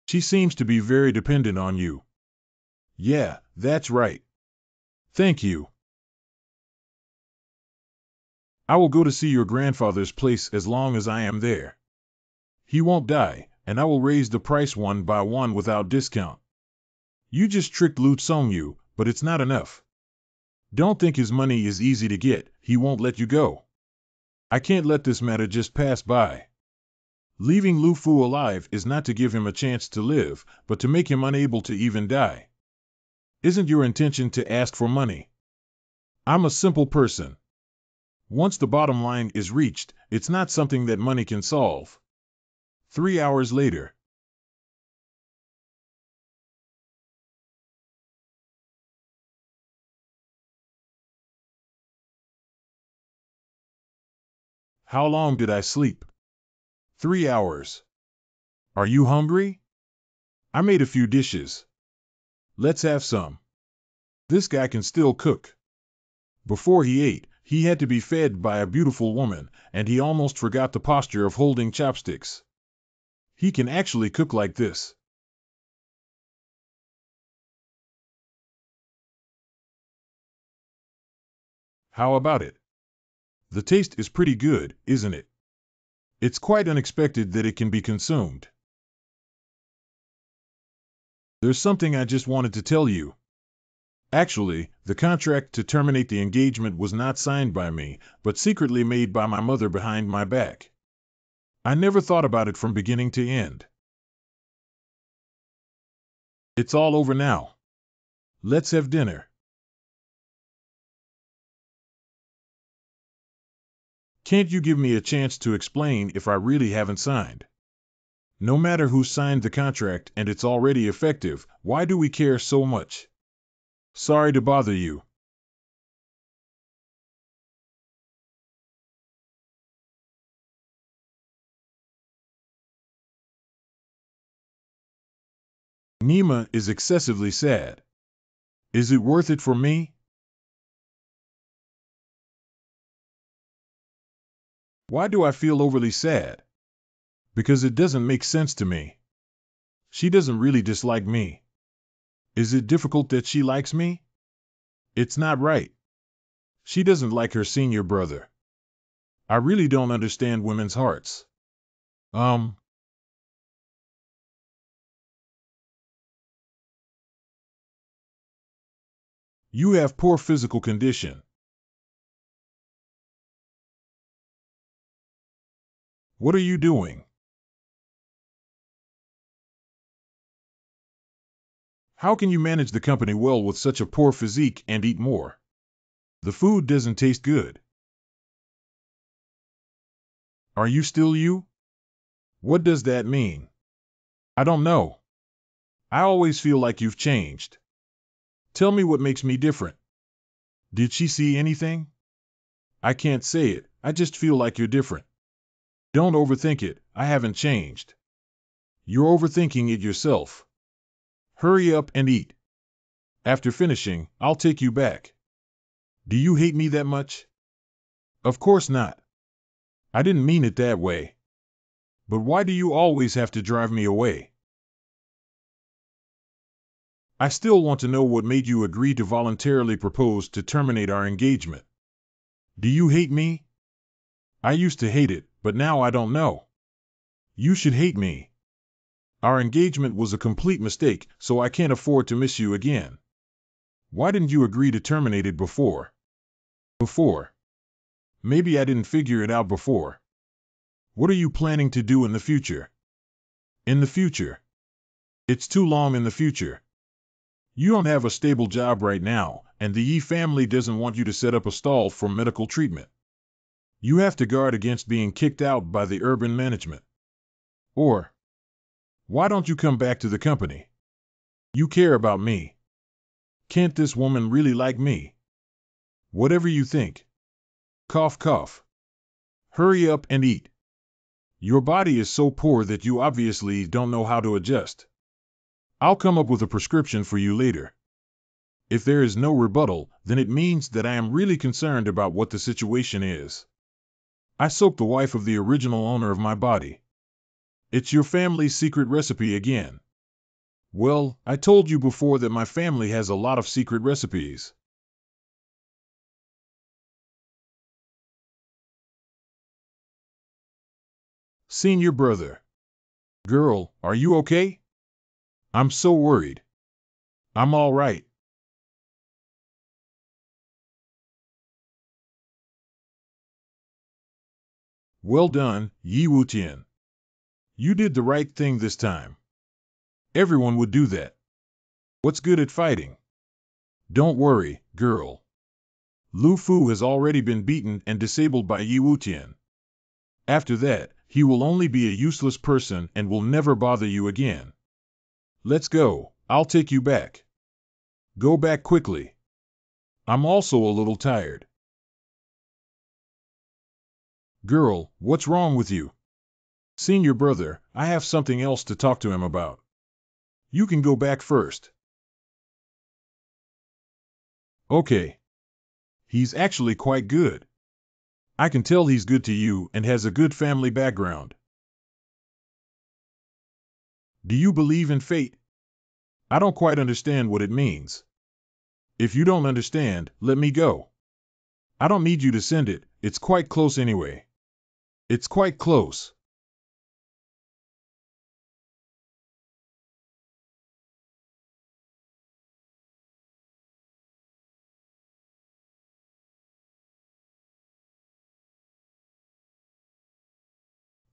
She seems to be very dependent on you. Yeah, that's right. Thank you. I will go to see your grandfather's place as long as I am there. He won't die, and I will raise the price one by one without discount. You just tricked Lu Tsongyu, but it's not enough. Don't think his money is easy to get, he won't let you go. I can't let this matter just pass by. Leaving Lu Fu alive is not to give him a chance to live, but to make him unable to even die. Isn't your intention to ask for money? I'm a simple person. Once the bottom line is reached, it's not something that money can solve. 3 hours later. How long did I sleep? 3 hours. Are you hungry? I made a few dishes. Let's have some. This guy can still cook. Before he ate, he had to be fed by a beautiful woman, and he almost forgot the posture of holding chopsticks. He can actually cook like this. How about it? The taste is pretty good, isn't it? It's quite unexpected that it can be consumed. There's something I just wanted to tell you. Actually, the contract to terminate the engagement was not signed by me, but secretly made by my mother behind my back. I never thought about it from beginning to end. It's all over now. Let's have dinner. Can't you give me a chance to explain if I really haven't signed? No matter who signed the contract and it's already effective, why do we care so much? Sorry to bother you. Nima is excessively sad. Is it worth it for me? Why do I feel overly sad? Because it doesn't make sense to me. She doesn't really dislike me. Is it difficult that she likes me? It's not right. She doesn't like her senior brother. I really don't understand women's hearts. Um, you have poor physical condition. What are you doing? How can you manage the company well with such a poor physique and eat more? The food doesn't taste good. Are you still you? What does that mean? I don't know. I always feel like you've changed. Tell me what makes me different. Did she see anything? I can't say it. I just feel like you're different. Don't overthink it. I haven't changed. You're overthinking it yourself. Hurry up and eat. After finishing, I'll take you back. Do you hate me that much? Of course not. I didn't mean it that way. But why do you always have to drive me away? I still want to know what made you agree to voluntarily propose to terminate our engagement. Do you hate me? I used to hate it, but now I don't know. You should hate me. Our engagement was a complete mistake, so I can't afford to miss you again. Why didn't you agree to terminate it before? Before. Maybe I didn't figure it out before. What are you planning to do in the future? In the future? It's too long in the future. You don't have a stable job right now, and the Yi family doesn't want you to set up a stall for medical treatment. You have to guard against being kicked out by the urban management. Or, why don't you come back to the company? You care about me. Can't this woman really like me? Whatever you think. Cough, cough. Hurry up and eat. Your body is so poor that you obviously don't know how to adjust. I'll come up with a prescription for you later. If there is no rebuttal, then it means that I am really concerned about what the situation is. I soaked the wife of the original owner of my body. It's your family's secret recipe again. Well, I told you before that my family has a lot of secret recipes. Senior brother. Girl, are you okay? I'm so worried. I'm all right. Well done, Yi Wutian. You did the right thing this time. Everyone would do that. What's good at fighting? Don't worry, girl. Lu Fu has already been beaten and disabled by Yi Wutian. After that, he will only be a useless person and will never bother you again. Let's go. I'll take you back. Go back quickly. I'm also a little tired. Girl, what's wrong with you? Senior brother, I have something else to talk to him about. You can go back first. Okay. He's actually quite good. I can tell he's good to you and has a good family background. Do you believe in fate? I don't quite understand what it means. If you don't understand, let me go. I don't need you to send it, it's quite close anyway. It's quite close.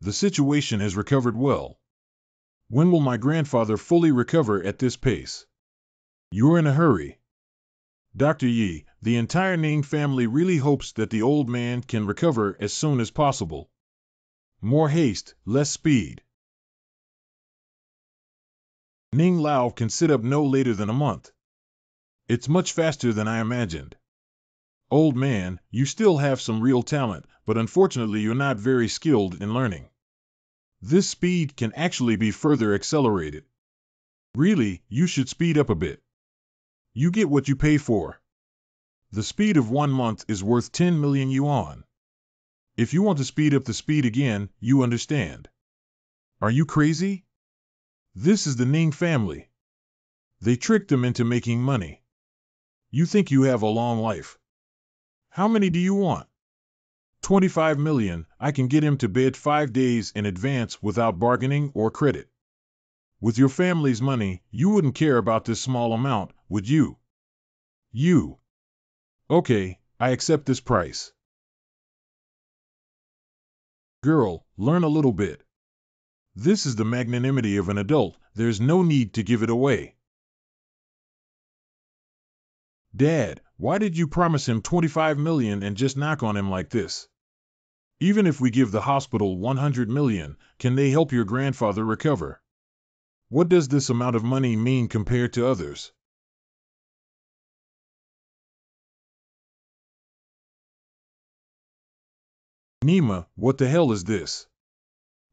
The situation has recovered well. When will my grandfather fully recover at this pace? You're in a hurry. Dr. Yi, the entire Ning family really hopes that the old man can recover as soon as possible. More haste, less speed. Ning Lao can sit up no later than a month. It's much faster than I imagined. Old man, you still have some real talent, but unfortunately you're not very skilled in learning. This speed can actually be further accelerated. Really, you should speed up a bit. You get what you pay for. The speed of 1 month is worth 10 million yuan. If you want to speed up the speed again, you understand. Are you crazy? This is the Ning family. They tricked them into making money. You think you have a long life. How many do you want? 25 million. I can get him to bed 5 days in advance without bargaining or credit. With your family's money, you wouldn't care about this small amount, would you? You. Okay, I accept this price. Girl, learn a little bit. This is the magnanimity of an adult, there's no need to give it away. Dad, why did you promise him 25 million and just knock on him like this? Even if we give the hospital 100 million, can they help your grandfather recover? What does this amount of money mean compared to others? Nima, what the hell is this?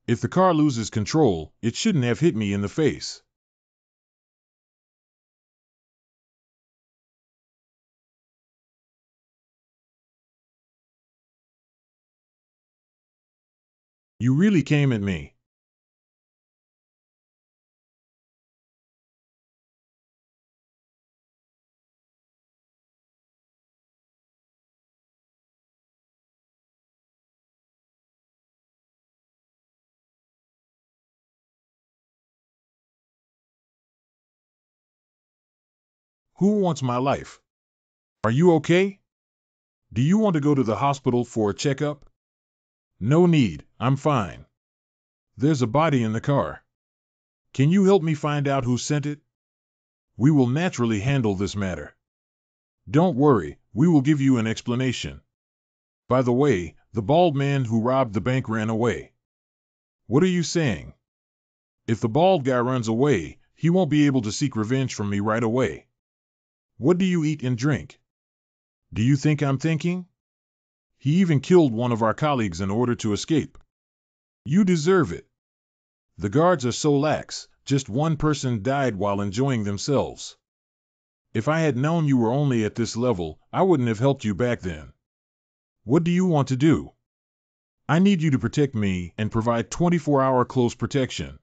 If the car loses control, it shouldn't have hit me in the face. You really came at me. Who wants my life? Are you okay? Do you want to go to the hospital for a checkup? No need, I'm fine. There's a body in the car. Can you help me find out who sent it? We will naturally handle this matter. Don't worry, we will give you an explanation. By the way, the bald man who robbed the bank ran away. What are you saying? If the bald guy runs away, he won't be able to seek revenge from me right away. What do you eat and drink? Do you think I'm thinking? He even killed one of our colleagues in order to escape. You deserve it. The guards are so lax, just one person died while enjoying themselves. If I had known you were only at this level, I wouldn't have helped you back then. What do you want to do? I need you to protect me and provide 24-hour close protection.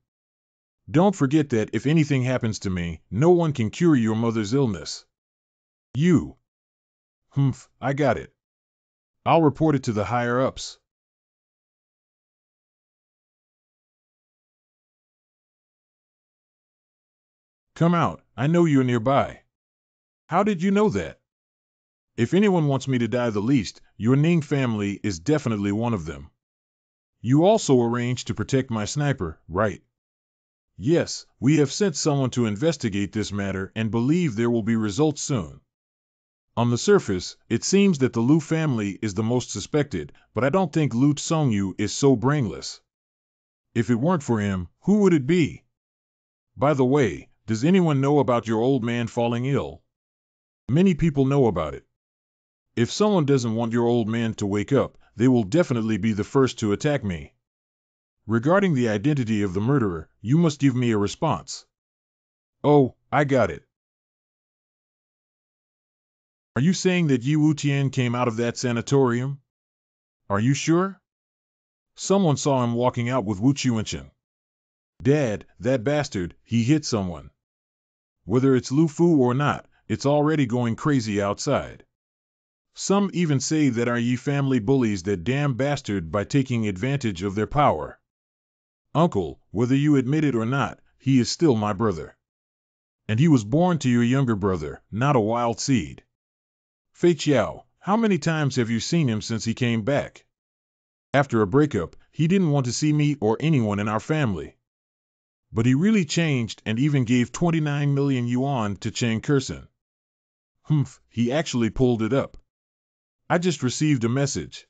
Don't forget that if anything happens to me, no one can cure your mother's illness. You. Humph, I got it. I'll report it to the higher-ups. Come out, I know you're nearby. How did you know that? If anyone wants me to die the least, your Ning family is definitely one of them. You also arranged to protect my sniper, right? Yes, we have sent someone to investigate this matter and believe there will be results soon. On the surface, it seems that the Lu family is the most suspected, but I don't think Lu Tsongyu is so brainless. If it weren't for him, who would it be? By the way, does anyone know about your old man falling ill? Many people know about it. If someone doesn't want your old man to wake up, they will definitely be the first to attack me. Regarding the identity of the murderer, you must give me a response. Oh, I got it. Are you saying that Yi Wutian came out of that sanatorium? Are you sure? Someone saw him walking out with Wu Chuanchen. Dad, that bastard, he hit someone. Whether it's Lu Fu or not, it's already going crazy outside. Some even say that our Yi family bullies that damn bastard by taking advantage of their power. Uncle, whether you admit it or not, he is still my brother. And he was born to your younger brother, not a wild seed. Fei Chiao, how many times have you seen him since he came back? After a breakup, he didn't want to see me or anyone in our family. But he really changed and even gave 29 million yuan to Chang Kurson. Humph, he actually pulled it up. I just received a message.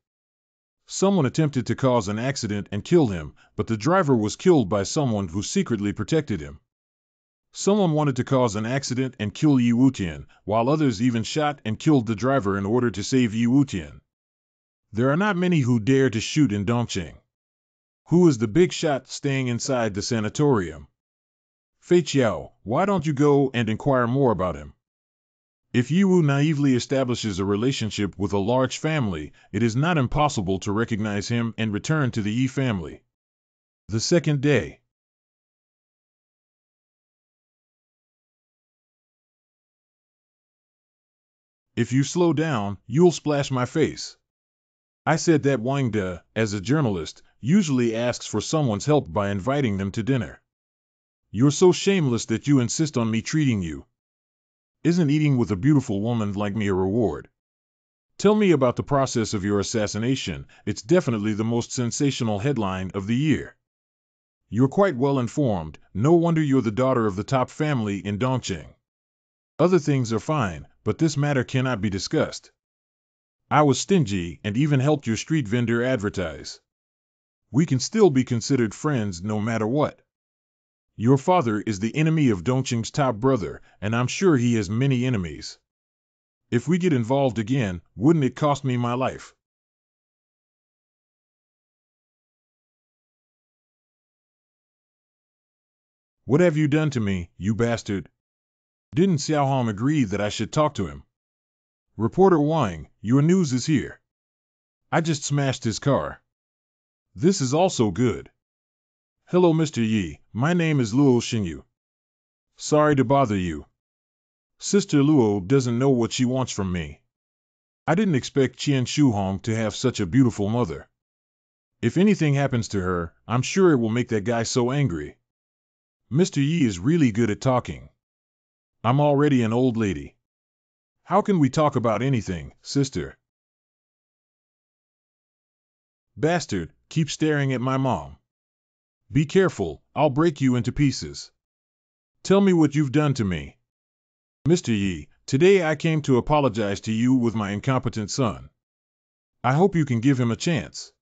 Someone attempted to cause an accident and killed him, but the driver was killed by someone who secretly protected him. Someone wanted to cause an accident and kill Yi Wutian, while others even shot and killed the driver in order to save Yi Wutian. There are not many who dare to shoot in Dongqing. Who is the big shot staying inside the sanatorium? Fei Qiao, why don't you go and inquire more about him? If Yiwu naively establishes a relationship with a large family, it is not impossible to recognize him and return to the Yi family. The second day. If you slow down, you'll splash my face. I said that Wang De, as a journalist, usually asks for someone's help by inviting them to dinner. You're so shameless that you insist on me treating you. Isn't eating with a beautiful woman like me a reward? Tell me about the process of your assassination. It's definitely the most sensational headline of the year. You're quite well informed. No wonder you're the daughter of the top family in Dongqing. Other things are fine, but this matter cannot be discussed. I was stingy and even helped your street vendor advertise. We can still be considered friends no matter what. Your father is the enemy of Dongqing's top brother, and I'm sure he has many enemies. If we get involved again, wouldn't it cost me my life? What have you done to me, you bastard? Didn't Xiaohong agree that I should talk to him? Reporter Wang, your news is here. I just smashed his car. This is also good. Hello, Mr. Yi. My name is Luo Xingyu. Sorry to bother you. Sister Luo doesn't know what she wants from me. I didn't expect Qian Shuhong to have such a beautiful mother. If anything happens to her, I'm sure it will make that guy so angry. Mr. Yi is really good at talking. I'm already an old lady. How can we talk about anything, sister? Bastard, keep staring at my mom. Be careful, I'll break you into pieces. Tell me what you've done to me. Mr. Yi, today I came to apologize to you with my incompetent son. I hope you can give him a chance.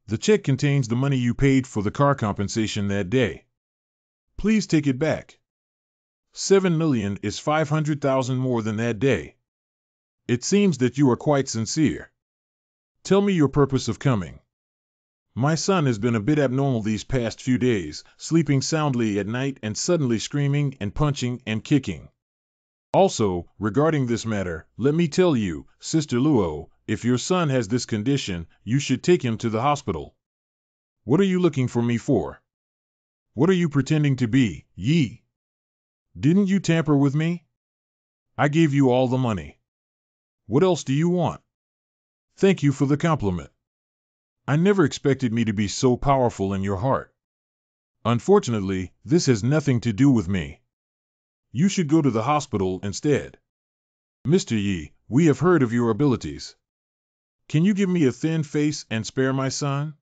The check contains the money you paid for the car compensation that day. Please take it back. 7 million is 500,000 more than that day. It seems that you are quite sincere. Tell me your purpose of coming. My son has been a bit abnormal these past few days, sleeping soundly at night and suddenly screaming and punching and kicking. Also, regarding this matter, let me tell you, Sister Luo, if your son has this condition, you should take him to the hospital. What are you looking for me for? What are you pretending to be, Yi? Didn't you tamper with me? I gave you all the money. What else do you want? Thank you for the compliment. I never expected me to be so powerful in your heart. Unfortunately, this has nothing to do with me. You should go to the hospital instead. Mr. Yi, we have heard of your abilities. Can you give me a thin face and spare my son?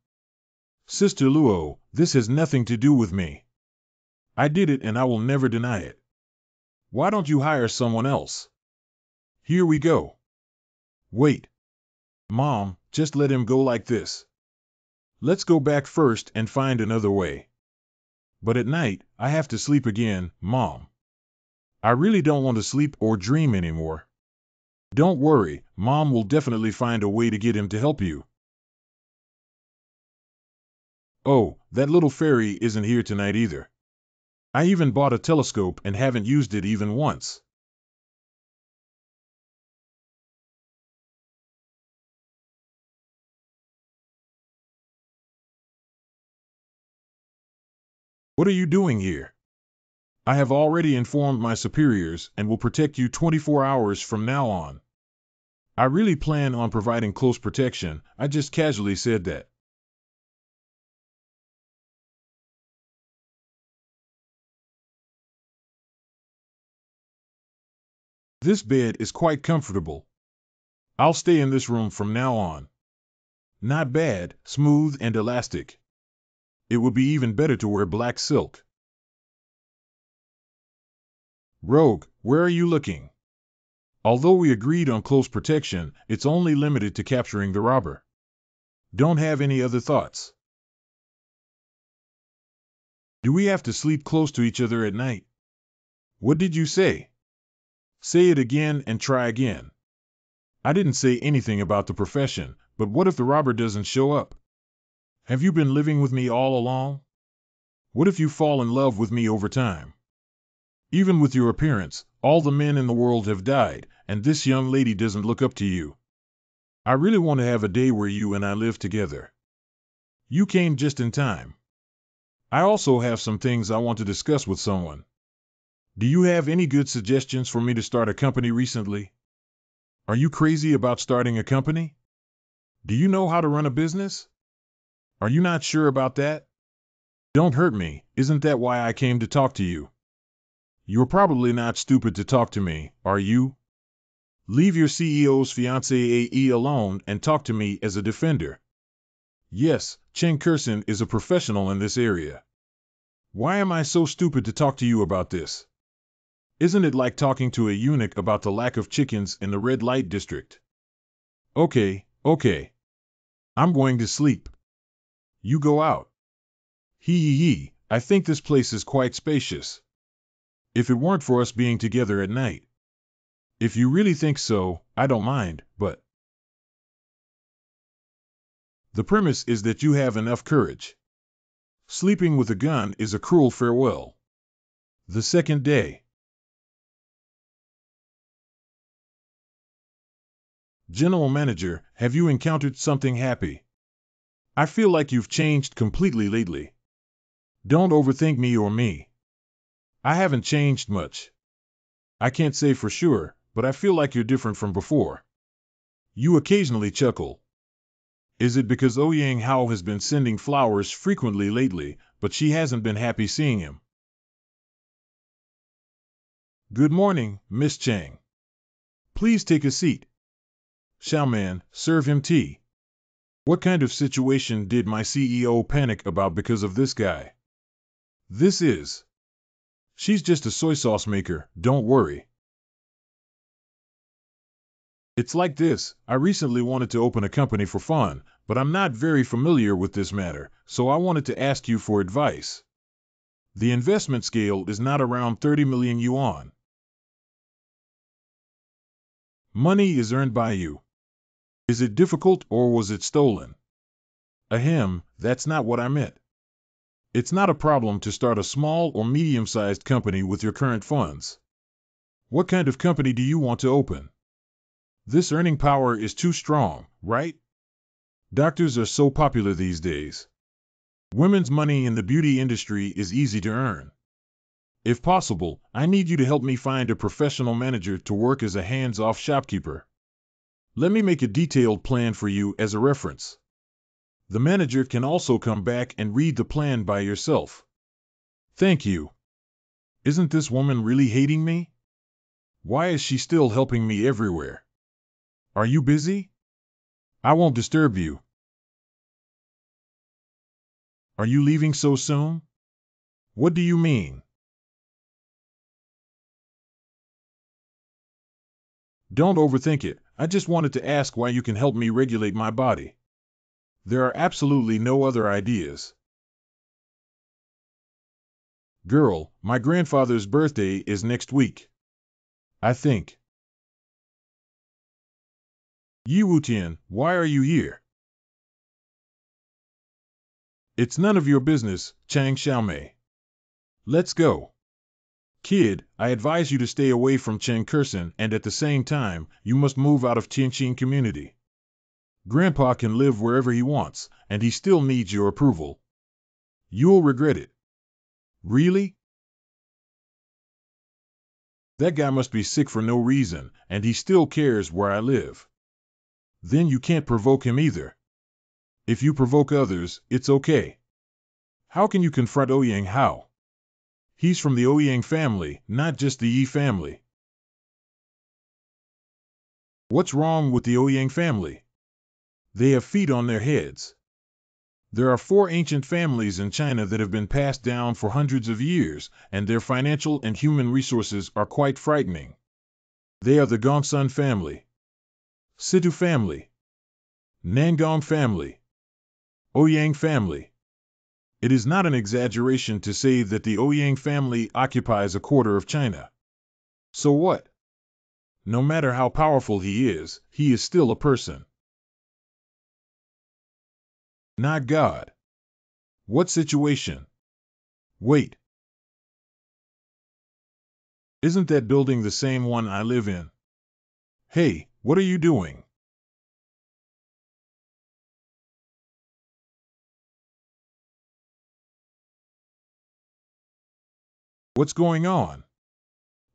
Sister Luo, this has nothing to do with me. I did it and I will never deny it. Why don't you hire someone else? Here we go. Wait. Mom, just let him go like this. Let's go back first and find another way. But at night, I have to sleep again, Mom. I really don't want to sleep or dream anymore. Don't worry, Mom will definitely find a way to get him to help you. Oh, that little fairy isn't here tonight either. I even bought a telescope and haven't used it even once. What are you doing here? I have already informed my superiors and will protect you 24 hours from now on. I really plan on providing close protection, I just casually said that. This bed is quite comfortable. I'll stay in this room from now on. Not bad, smooth and elastic. It would be even better to wear black silk. Rogue, where are you looking? Although we agreed on close protection, it's only limited to capturing the robber. Don't have any other thoughts. Do we have to sleep close to each other at night? What did you say? Say it again and try again. I didn't say anything about the profession, but what if the robber doesn't show up? Have you been living with me all along? What if you fall in love with me over time? Even with your appearance, all the men in the world have died, and this young lady doesn't look up to you. I really want to have a day where you and I live together. You came just in time. I also have some things I want to discuss with someone. Do you have any good suggestions for me to start a company recently? Are you crazy about starting a company? Do you know how to run a business? Are you not sure about that? Don't hurt me, isn't that why I came to talk to you? You're probably not stupid to talk to me, are you? Leave your CEO's fiancée AE alone and talk to me as a defender. Yes, Chen Kursin is a professional in this area. Why am I so stupid to talk to you about this? Isn't it like talking to a eunuch about the lack of chickens in the red light district? Okay. I'm going to sleep. You go out. Hee, I think this place is quite spacious. If it weren't for us being together at night. If you really think so, I don't mind, but the premise is that you have enough courage. Sleeping with a gun is a cruel farewell. The second day. General Manager, have you encountered something happy? I feel like you've changed completely lately. Don't overthink me or me. I haven't changed much. I can't say for sure, but I feel like you're different from before. You occasionally chuckle. Is it because Ouyang Hao has been sending flowers frequently lately, but she hasn't been happy seeing him? Good morning, Miss Chang. Please take a seat. Xiaoman, serve him tea. What kind of situation did my CEO panic about because of this guy? This is. She's just a soy sauce maker, don't worry. It's like this, I recently wanted to open a company for fun, but I'm not very familiar with this matter, so I wanted to ask you for advice. The investment scale is not around 30 million yuan. Money is earned by you. Is it difficult or was it stolen? Ahem, that's not what I meant. It's not a problem to start a small or medium-sized company with your current funds. What kind of company do you want to open? This earning power is too strong, right? Doctors are so popular these days. Women's money in the beauty industry is easy to earn. If possible, I need you to help me find a professional manager to work as a hands-off shopkeeper. Let me make a detailed plan for you as a reference. The manager can also come back and read the plan by yourself. Thank you. Isn't this woman really hating me? Why is she still helping me everywhere? Are you busy? I won't disturb you. Are you leaving so soon? What do you mean? Don't overthink it. I just wanted to ask why you can help me regulate my body. There are absolutely no other ideas. Girl, my grandfather's birthday is next week. I think. Yi Wutian, why are you here? It's none of your business, Chang Xiaomei. Let's go. Kid, I advise you to stay away from Chen Kursin and at the same time, you must move out of Tianqing community. Grandpa can live wherever he wants, and he still needs your approval. You'll regret it. Really? That guy must be sick for no reason, and he still cares where I live. Then you can't provoke him either. If you provoke others, it's okay. How can you confront Ouyang Hao? He's from the Ouyang family, not just the Yi family. What's wrong with the Ouyang family? They have feet on their heads. There are 4 ancient families in China that have been passed down for hundreds of years, and their financial and human resources are quite frightening. They are the Gongsun family, Situ family, Nangong family, Ouyang family. It is not an exaggeration to say that the Ouyang family occupies a quarter of China. So what? No matter how powerful he is still a person. Not God. What situation? Wait. Isn't that building the same one I live in? Hey, what are you doing? What's going on?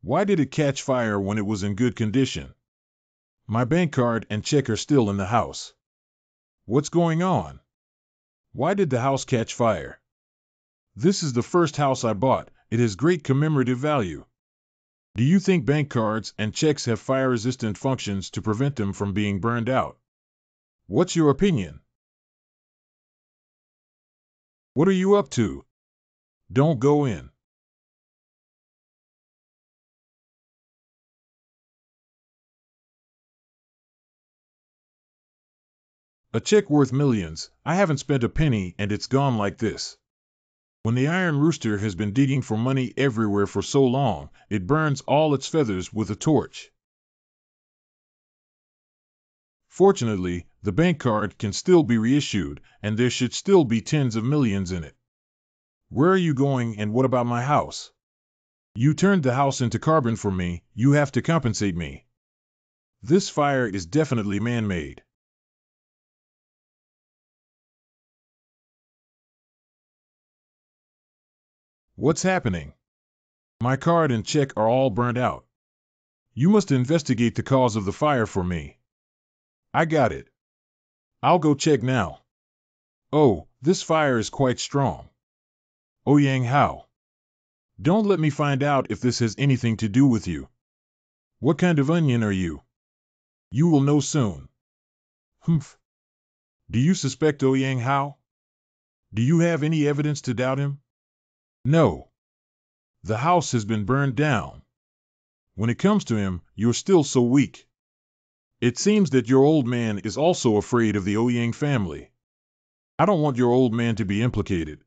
Why did it catch fire when it was in good condition? My bank card and check are still in the house. What's going on? Why did the house catch fire? This is the first house I bought. It has great commemorative value. Do you think bank cards and checks have fire-resistant functions to prevent them from being burned out? What's your opinion? What are you up to? Don't go in. A check worth millions. I haven't spent a penny and it's gone like this. When the iron rooster has been digging for money everywhere for so long, it burns all its feathers with a torch. Fortunately, the bank card can still be reissued, and there should still be tens of millions in it. Where are you going and what about my house? You turned the house into carbon for me, you have to compensate me. This fire is definitely man-made. What's happening? My card and check are all burned out. You must investigate the cause of the fire for me. I got it. I'll go check now. Oh, this fire is quite strong. Ouyang Hao. Don't let me find out if this has anything to do with you. What kind of onion are you? You will know soon. Humph. Do you suspect Ouyang Hao? Do you have any evidence to doubt him? No. The house has been burned down. When it comes to him, you're still so weak. It seems that your old man is also afraid of the Ouyang family. I don't want your old man to be implicated.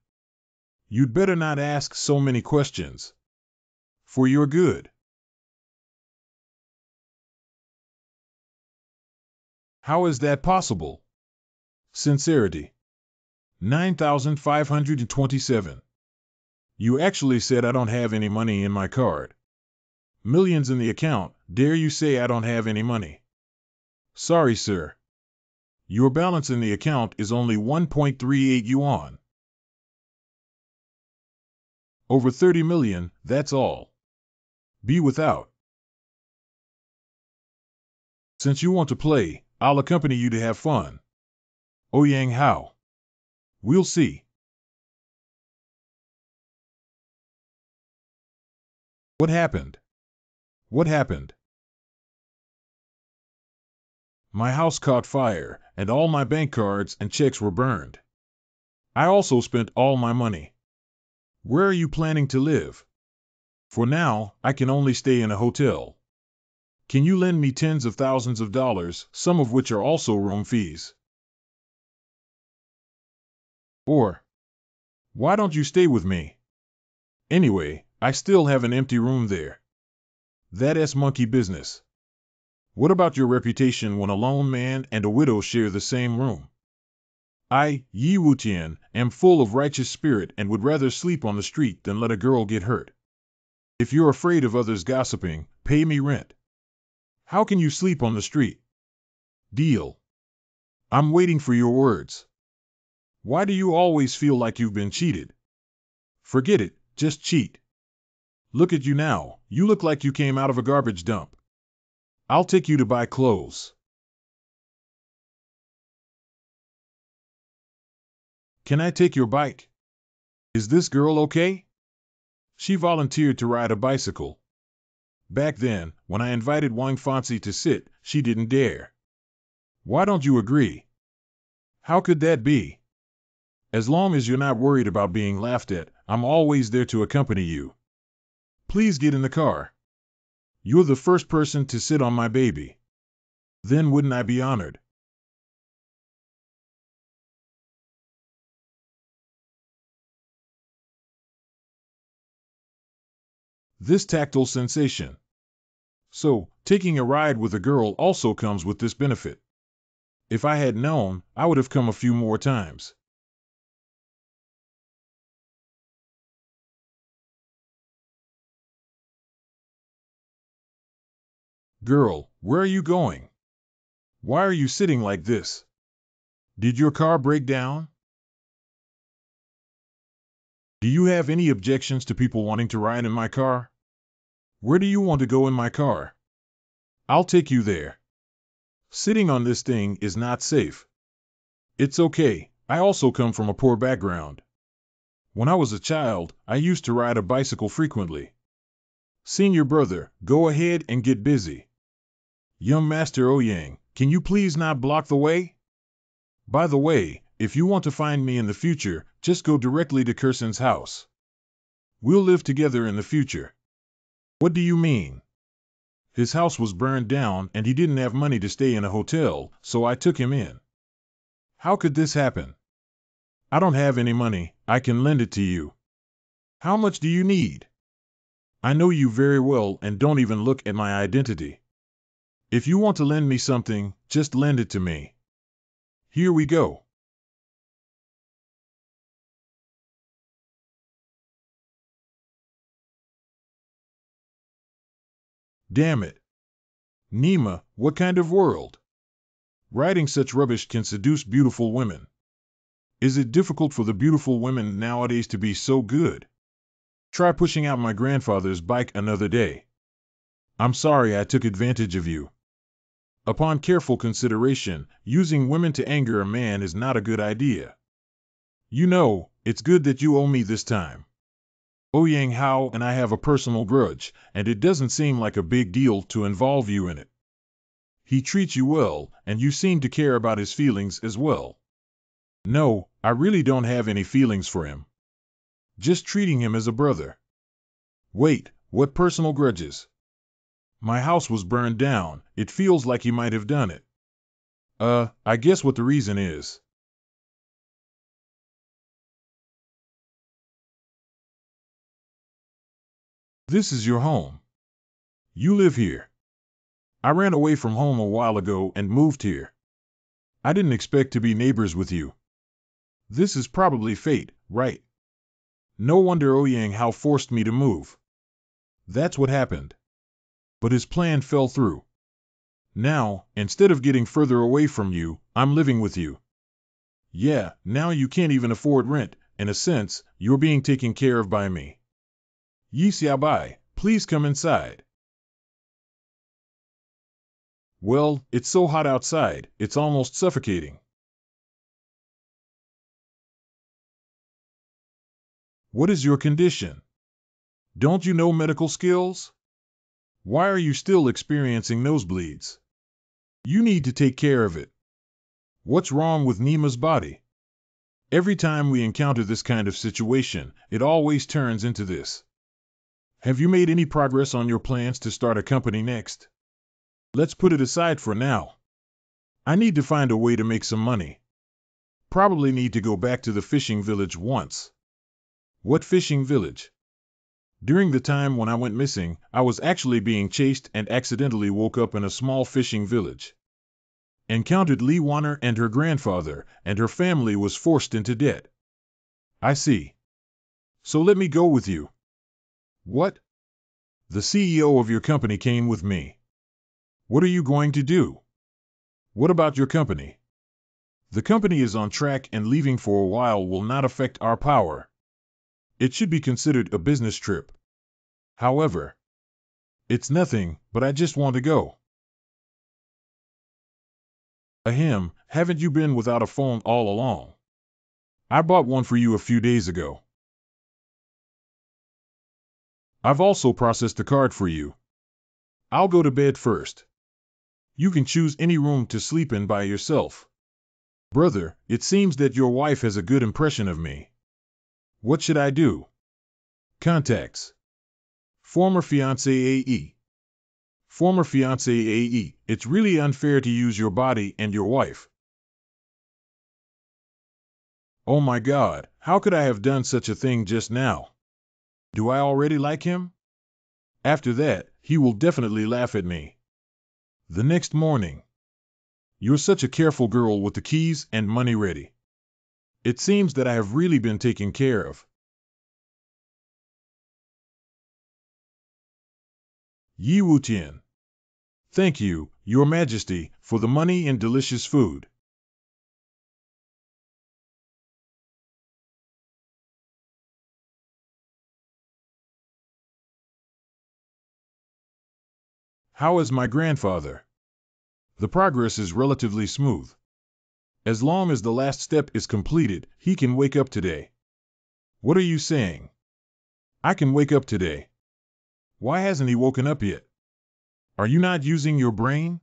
You'd better not ask so many questions. For your good. How is that possible? Sincerity. 9,527. You actually said I don't have any money in my card. Millions in the account, dare you say I don't have any money? Sorry, sir. Your balance in the account is only 1.38 yuan. Over 30 million, that's all. Be without. Since you want to play, I'll accompany you to have fun. Ouyang Hao. We'll see. What happened? What happened? My house caught fire, and all my bank cards and checks were burned. I also spent all my money. Where are you planning to live? For now, I can only stay in a hotel. Can you lend me tens of thousands of dollars, some of which are also room fees? Or, why don't you stay with me? Anyway, I still have an empty room there. That's monkey business. What about your reputation when a lone man and a widow share the same room? I, Yi Wutian, am full of righteous spirit and would rather sleep on the street than let a girl get hurt. If you're afraid of others gossiping, pay me rent. How can you sleep on the street? Deal. I'm waiting for your words. Why do you always feel like you've been cheated? Forget it, just cheat. Look at you now, you look like you came out of a garbage dump. I'll take you to buy clothes. Can I take your bike? Is this girl okay? She volunteered to ride a bicycle. Back then, when I invited Wang Fanci to sit, she didn't dare. Why don't you agree? How could that be? As long as you're not worried about being laughed at, I'm always there to accompany you. Please get in the car. You're the first person to sit on my baby. Then wouldn't I be honored? This tactile sensation. So, taking a ride with a girl also comes with this benefit. If I had known, I would have come a few more times. Girl, where are you going? Why are you sitting like this? Did your car break down? Do you have any objections to people wanting to ride in my car? Where do you want to go in my car? I'll take you there. Sitting on this thing is not safe. It's okay, I also come from a poor background. When I was a child, I used to ride a bicycle frequently. Senior brother, go ahead and get busy. Young Master Oyang, can you please not block the way? By the way, if you want to find me in the future, just go directly to Kursen's house. We'll live together in the future. What do you mean? His house was burned down and he didn't have money to stay in a hotel, so I took him in. How could this happen? I don't have any money, I can lend it to you. How much do you need? I know you very well and don't even look at my identity. If you want to lend me something, just lend it to me. Here we go. Damn it. Nima, what kind of world? Writing such rubbish can seduce beautiful women. Is it difficult for the beautiful women nowadays to be so good? Try pushing out my grandfather's bike another day. I'm sorry I took advantage of you. Upon careful consideration, using women to anger a man is not a good idea. You know, it's good that you owe me this time. Ouyang Hao and I have a personal grudge, and it doesn't seem like a big deal to involve you in it. He treats you well, and you seem to care about his feelings as well. No, I really don't have any feelings for him. Just treating him as a brother. Wait, what personal grudges? My house was burned down, it feels like he might have done it. I guess what the reason is. This is your home. You live here. I ran away from home a while ago and moved here. I didn't expect to be neighbors with you. This is probably fate, right? No wonder Ouyang Hao forced me to move. That's what happened. But his plan fell through. Now, instead of getting further away from you, I'm living with you. Yeah, now you can't even afford rent. In a sense, you're being taken care of by me. Yi Xiaobai, please come inside. Well, it's so hot outside, it's almost suffocating. What is your condition? Don't you know medical skills? Why are you still experiencing nosebleeds? You need to take care of it. What's wrong with Nima's body? Every time we encounter this kind of situation, it always turns into this. Have you made any progress on your plans to start a company next? Let's put it aside for now. I need to find a way to make some money. Probably need to go back to the fishing village once. What fishing village? During the time when I went missing, I was actually being chased and accidentally woke up in a small fishing village. Encountered Li Wanner and her grandfather, and her family was forced into debt. I see. So let me go with you. What? The CEO of your company came with me. What are you going to do? What about your company? The company is on track and leaving for a while will not affect our power. It should be considered a business trip. However, it's nothing, but I just want to go. Ahem, haven't you been without a phone all along? I bought one for you a few days ago. I've also processed a card for you. I'll go to bed first. You can choose any room to sleep in by yourself. Brother, it seems that your wife has a good impression of me. What should I do? Contacts. Former fiancé AE. Former fiancé AE, it's really unfair to use your body and your wife. Oh my God, how could I have done such a thing just now? Do I already like him? After that, he will definitely laugh at me. The next morning. You're such a careful girl with the keys and money ready. It seems that I have really been taken care of. Yi Wutian. Thank you, Your Majesty, for the money and delicious food. How is my grandfather? The progress is relatively smooth. As long as the last step is completed, he can wake up today. What are you saying? I can wake up today. Why hasn't he woken up yet? Are you not using your brain?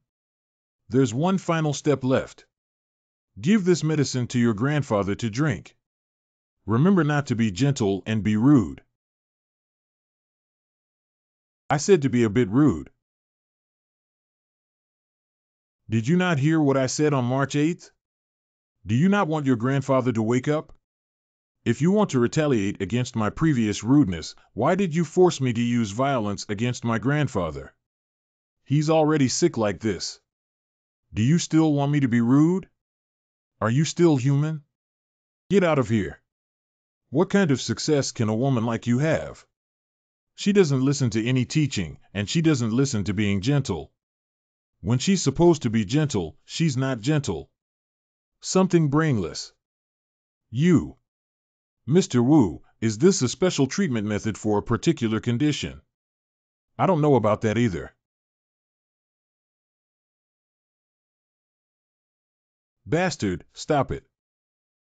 There's one final step left. Give this medicine to your grandfather to drink. Remember not to be gentle and be rude. I said to be a bit rude. Did you not hear what I said on March 8th? Do you not want your grandfather to wake up? If you want to retaliate against my previous rudeness, why did you force me to use violence against my grandfather? He's already sick like this. Do you still want me to be rude? Are you still human? Get out of here. What kind of success can a woman like you have? She doesn't listen to any teaching, and she doesn't listen to being gentle. When she's supposed to be gentle, she's not gentle. Something brainless. You. Mr. Wu, is this a special treatment method for a particular condition? I don't know about that either. Bastard, stop it.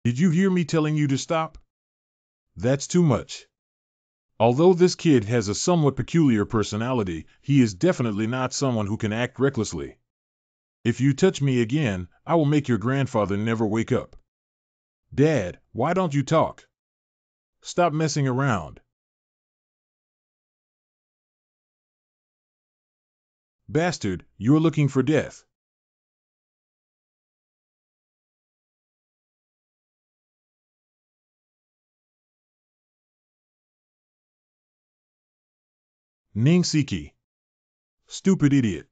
Did you hear me telling you to stop? That's too much. Although this kid has a somewhat peculiar personality, he is definitely not someone who can act recklessly. If you touch me again, I will make your grandfather never wake up. Dad, why don't you talk? Stop messing around. Bastard, you're looking for death. Ning Siki. Stupid idiot.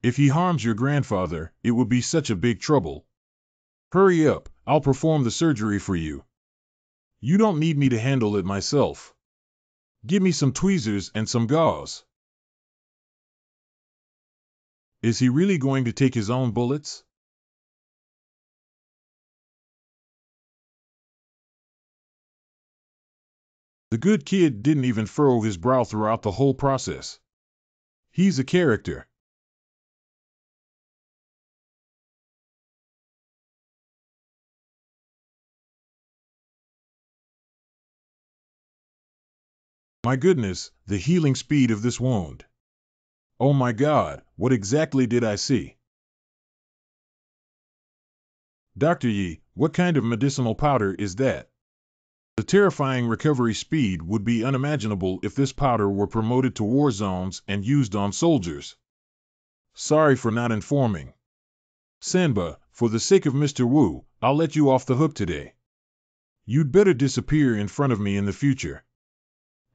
If he harms your grandfather, it would be such a big trouble. Hurry up, I'll perform the surgery for you. You don't need me to handle it myself. Give me some tweezers and some gauze. Is he really going to take his own bullets? The good kid didn't even furrow his brow throughout the whole process. He's a character. My goodness, the healing speed of this wound. Oh my God, what exactly did I see? Dr. Yi, what kind of medicinal powder is that? The terrifying recovery speed would be unimaginable if this powder were promoted to war zones and used on soldiers. Sorry for not informing. Sanba, for the sake of Mr. Wu, I'll let you off the hook today. You'd better disappear in front of me in the future.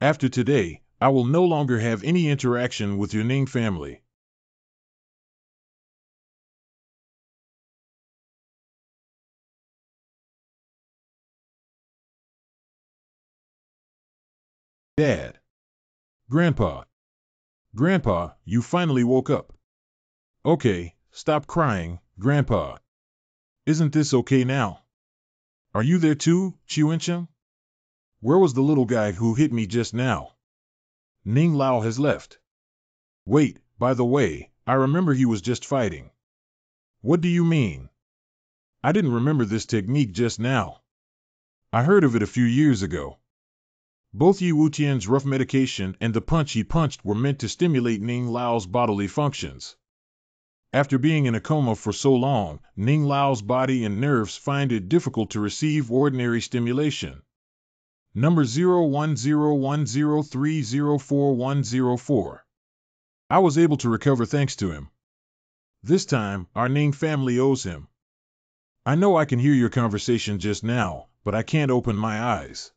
After today, I will no longer have any interaction with your Ning family. Dad. Grandpa. Grandpa, you finally woke up. Okay, stop crying, Grandpa. Isn't this okay now? Are you there too, Chiwencheng? Where was the little guy who hit me just now? Ning Lao has left. Wait, by the way, I remember he was just fighting. What do you mean? I didn't remember this technique just now. I heard of it a few years ago. Both Yi Wutian's rough medication and the punch he punched were meant to stimulate Ning Lao's bodily functions. After being in a coma for so long, Ning Lao's body and nerves find it difficult to receive ordinary stimulation. Number 010103044104. I was able to recover thanks to him. This time, our Ning family owes him. I know I can hear your conversation just now, but I can't open my eyes.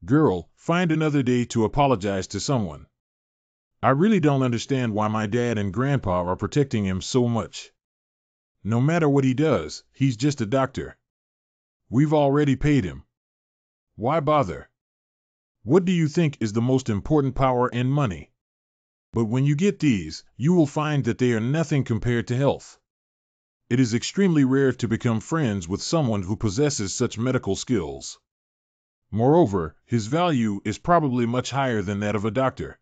Girl, find another day to apologize to someone. I really don't understand why my dad and grandpa are protecting him so much. No matter what he does, he's just a doctor. We've already paid him. Why bother? What do you think is the most important power in money? But when you get these, you will find that they are nothing compared to health. It is extremely rare to become friends with someone who possesses such medical skills. Moreover, his value is probably much higher than that of a doctor.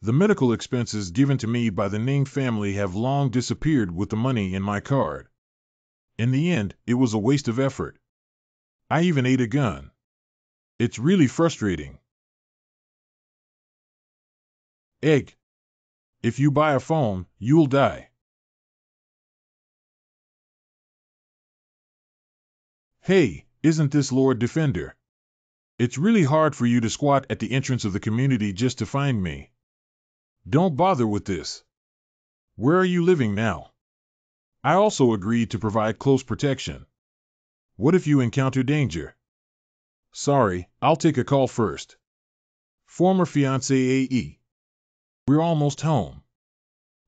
The medical expenses given to me by the Ning family have long disappeared with the money in my card. In the end, it was a waste of effort. I even ate a gun. It's really frustrating. Egg. If you buy a phone, you'll die. Hey, isn't this Lord Defender? It's really hard for you to squat at the entrance of the community just to find me. Don't bother with this. Where are you living now? I also agreed to provide close protection. What if you encounter danger? Sorry, I'll take a call first. Former fiancé AE. We're almost home.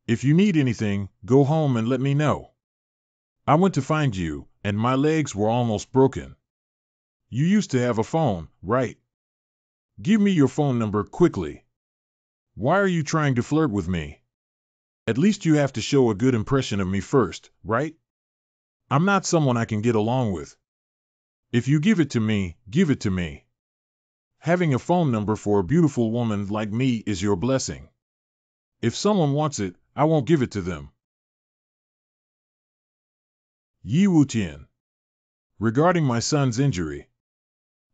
If you need anything, go home and let me know. I went to find you, and my legs were almost broken. You used to have a phone, right? Give me your phone number quickly. Why are you trying to flirt with me? At least you have to show a good impression of me first, right? I'm not someone I can get along with. If you give it to me, give it to me. Having a phone number for a beautiful woman like me is your blessing. If someone wants it, I won't give it to them. Yi Wutian. Regarding my son's injury.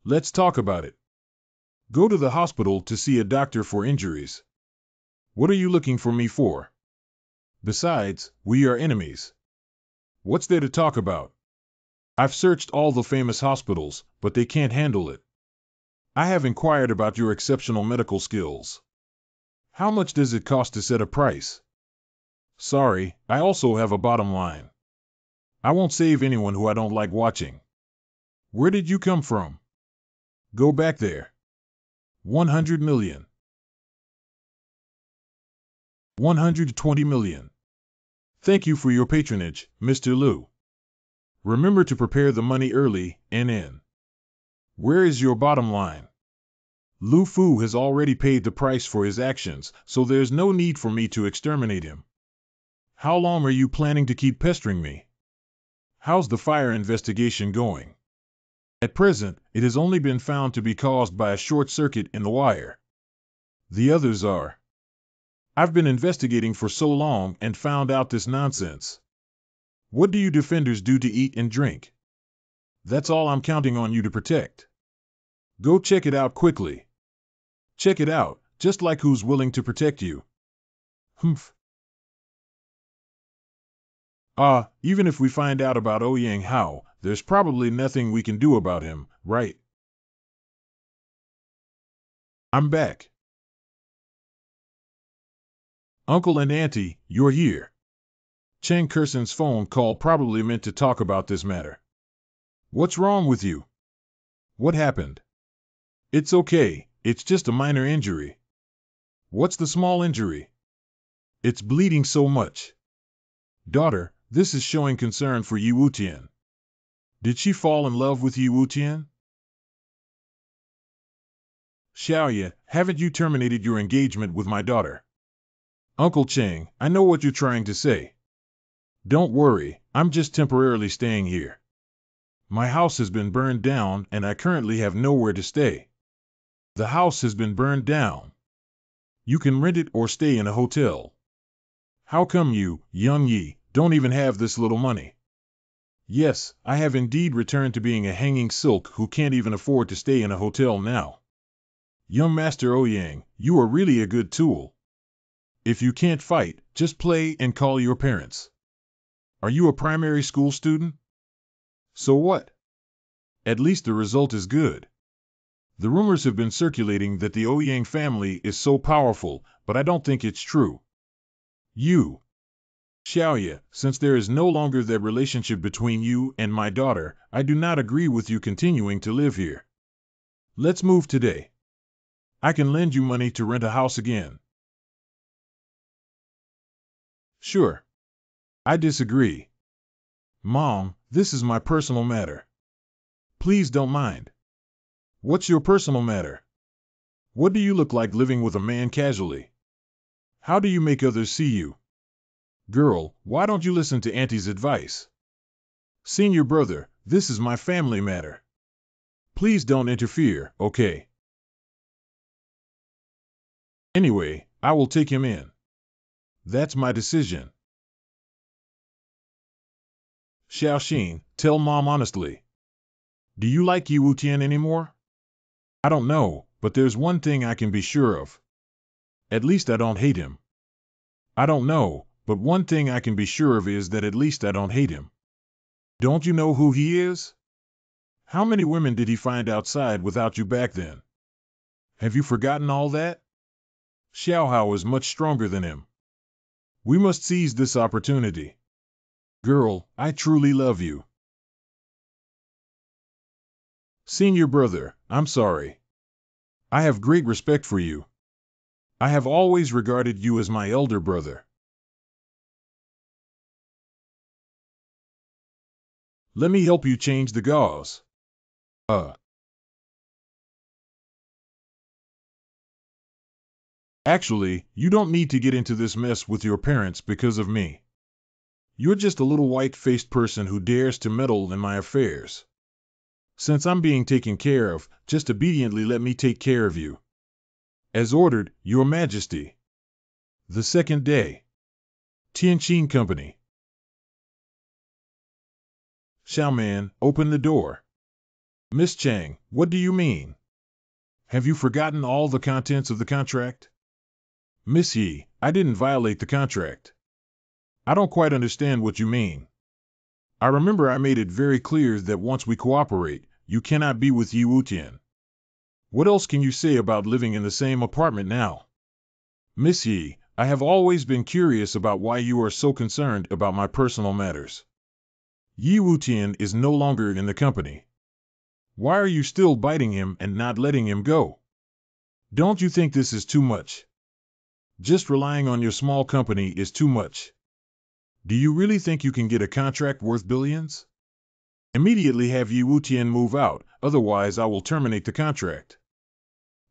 Let's talk about it. Go to the hospital to see a doctor for injuries. What are you looking for me for? Besides, we are enemies. What's there to talk about? I've searched all the famous hospitals, but they can't handle it. I have inquired about your exceptional medical skills. How much does it cost to set a price? Sorry, I also have a bottom line. I won't save anyone who I don't like watching. Where did you come from? Go back there. 100 million. 120 million. Thank you for your patronage, Mr. Liu. Remember to prepare the money early, NN. Where is your bottom line? Lu Fu has already paid the price for his actions, so there's no need for me to exterminate him. How long are you planning to keep pestering me? How's the fire investigation going? At present, it has only been found to be caused by a short circuit in the wire. The others are. I've been investigating for so long and found out this nonsense. What do you defenders do to eat and drink? That's all I'm counting on you to protect. Go check it out quickly. Check it out, just like who's willing to protect you. Humph. Even if we find out about Ouyang Hao, there's probably nothing we can do about him, right? I'm back. Uncle and Auntie, you're here. Cheng Kerson's phone call probably meant to talk about this matter. What's wrong with you? What happened? It's okay, it's just a minor injury. What's the small injury? It's bleeding so much. Daughter, this is showing concern for Yi Wutian. Did she fall in love with Yi Wutian? Xiaoye, haven't you terminated your engagement with my daughter? Uncle Cheng, I know what you're trying to say. Don't worry, I'm just temporarily staying here. My house has been burned down and I currently have nowhere to stay. The house has been burned down. You can rent it or stay in a hotel. How come you, young Yi, don't even have this little money? Yes, I have indeed returned to being a hanging silk who can't even afford to stay in a hotel now. Young Master Ouyang, you are really a good tool. If you can't fight, just play and call your parents. Are you a primary school student? So what? At least the result is good. The rumors have been circulating that the Ouyang family is so powerful, but I don't think it's true. You, Xiaoye, since there is no longer that relationship between you and my daughter, I do not agree with you continuing to live here. Let's move today. I can lend you money to rent a house again. Sure. I disagree. Mom, this is my personal matter. Please don't mind. What's your personal matter? What do you look like living with a man casually? How do you make others see you? Girl, why don't you listen to Auntie's advice? Senior brother, this is my family matter. Please don't interfere, okay? Anyway, I will take him in. That's my decision. Xiaoxin, tell Mom honestly. Do you like Yi Wutian anymore? I don't know, but there's one thing I can be sure of. At least I don't hate him. I don't know, but one thing I can be sure of is that at least I don't hate him. Don't you know who he is? How many women did he find outside without you back then? Have you forgotten all that? Xiaohao is much stronger than him. We must seize this opportunity. Girl, I truly love you. Senior brother, I'm sorry. I have great respect for you. I have always regarded you as my elder brother. Let me help you change the gauze. Actually, you don't need to get into this mess with your parents because of me. You're just a little white-faced person who dares to meddle in my affairs. Since I'm being taken care of, just obediently let me take care of you. As ordered, Your Majesty. The second day. Tianqin Company. Xiaoman, open the door. Miss Chang, what do you mean? Have you forgotten all the contents of the contract? Miss Yi, I didn't violate the contract. I don't quite understand what you mean. I remember I made it very clear that once we cooperate, you cannot be with Yi Wutian. What else can you say about living in the same apartment now? Miss Yi, I have always been curious about why you are so concerned about my personal matters. Yi Wutian is no longer in the company. Why are you still biting him and not letting him go? Don't you think this is too much? Just relying on your small company is too much. Do you really think you can get a contract worth billions? Immediately have Yi Wutian move out, otherwise I will terminate the contract.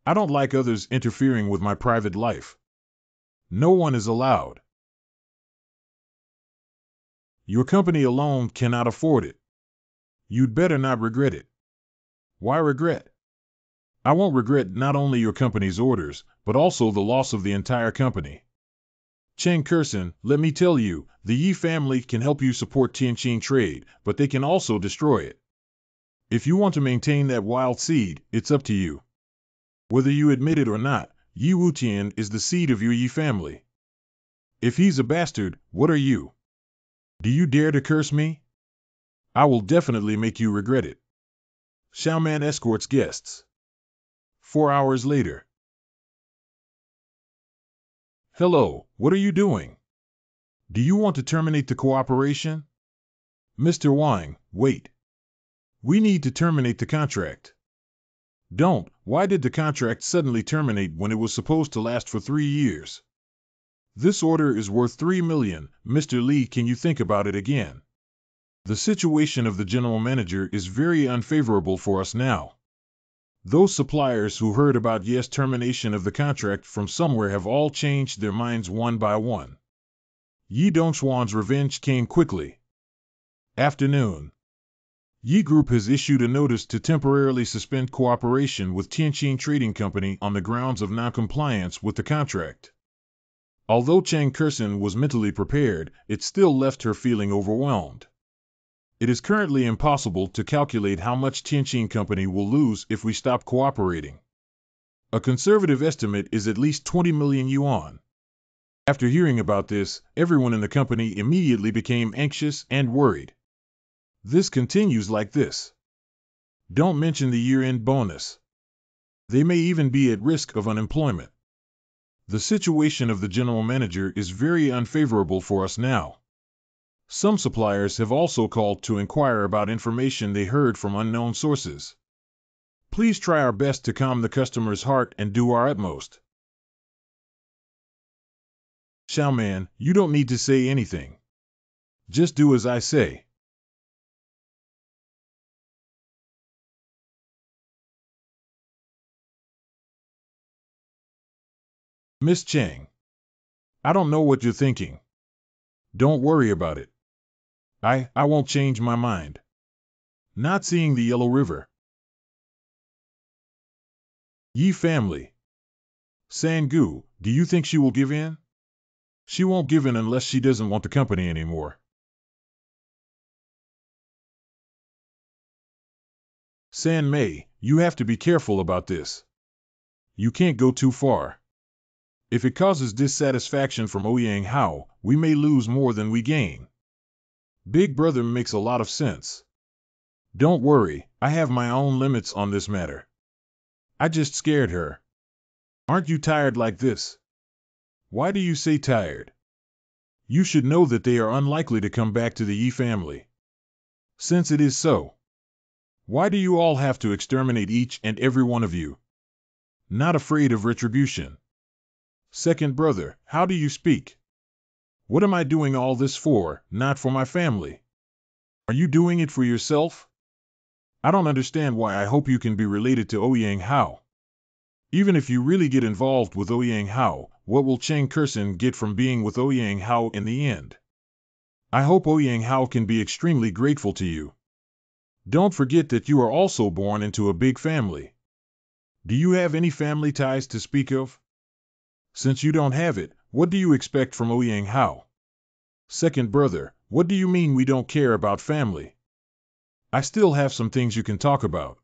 I don't like others interfering with my private life. No one is allowed. Your company alone cannot afford it. You'd better not regret it. Why regret? I won't regret not only your company's orders, but also the loss of the entire company. Cheng Kurson, let me tell you, the Yi family can help you support Tianqin trade, but they can also destroy it. If you want to maintain that wild seed, it's up to you. Whether you admit it or not, Yi Wutian is the seed of your Yi family. If he's a bastard, what are you? Do you dare to curse me? I will definitely make you regret it. Xiaoman escorts guests. 4 hours later. Hello, what are you doing? Do you want to terminate the cooperation? Mr. Wang, wait. We need to terminate the contract. Don't. Why did the contract suddenly terminate when it was supposed to last for 3 years? This order is worth 3 million. Mr. Li, can you think about it again? The situation of the general manager is very unfavorable for us now. Those suppliers who heard about Ye's termination of the contract from somewhere have all changed their minds one by one. Yi Dongxuan's revenge came quickly. Afternoon. Yi Group has issued a notice to temporarily suspend cooperation with Tianqin Trading Company on the grounds of noncompliance with the contract. Although Cheng Kurson was mentally prepared, it still left her feeling overwhelmed. It is currently impossible to calculate how much Tianqin Company will lose if we stop cooperating. A conservative estimate is at least 20 million yuan. After hearing about this, everyone in the company immediately became anxious and worried. This continues like this. Don't mention the year-end bonus. They may even be at risk of unemployment. The situation of the general manager is very unfavorable for us now. Some suppliers have also called to inquire about information they heard from unknown sources. Please try our best to calm the customer's heart and do our utmost. Xiaoman, you don't need to say anything. Just do as I say. Miss Chang, I don't know what you're thinking. Don't worry about it. I won't change my mind. Not seeing the Yellow River. Yi family. Sangu, do you think she will give in? She won't give in unless she doesn't want the company anymore. San Mei, you have to be careful about this. You can't go too far. If it causes dissatisfaction from Ouyang Hao, we may lose more than we gain. Big brother makes a lot of sense. Don't worry, I have my own limits on this matter. I just scared her. Aren't you tired like this? Why do you say tired? You should know that they are unlikely to come back to the Yi family. Since it is so, why do you all have to exterminate each and every one of you? Not afraid of retribution. Second brother, how do you speak? What am I doing all this for, not for my family? Are you doing it for yourself? I don't understand why. I hope you can be related to Ouyang Hao. Even if you really get involved with Ouyang Hao, what will Cheng Kursin get from being with Ouyang Hao in the end? I hope Ouyang Hao can be extremely grateful to you. Don't forget that you are also born into a big family. Do you have any family ties to speak of? Since you don't have it, what do you expect from Ouyang Hao? Second brother, what do you mean we don't care about family? I still have some things you can talk about.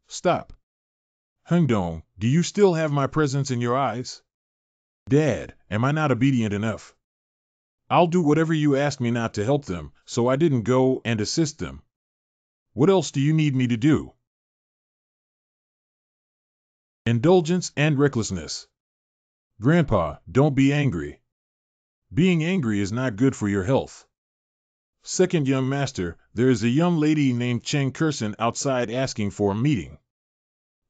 Stop. Hengdong, do you still have my presence in your eyes? Dad, am I not obedient enough? I'll do whatever you ask me not to help them, so I didn't go and assist them. What else do you need me to do? Indulgence and recklessness. Grandpa, don't be angry. Being angry is not good for your health. Second young master, there is a young lady named Cheng Kursin outside asking for a meeting.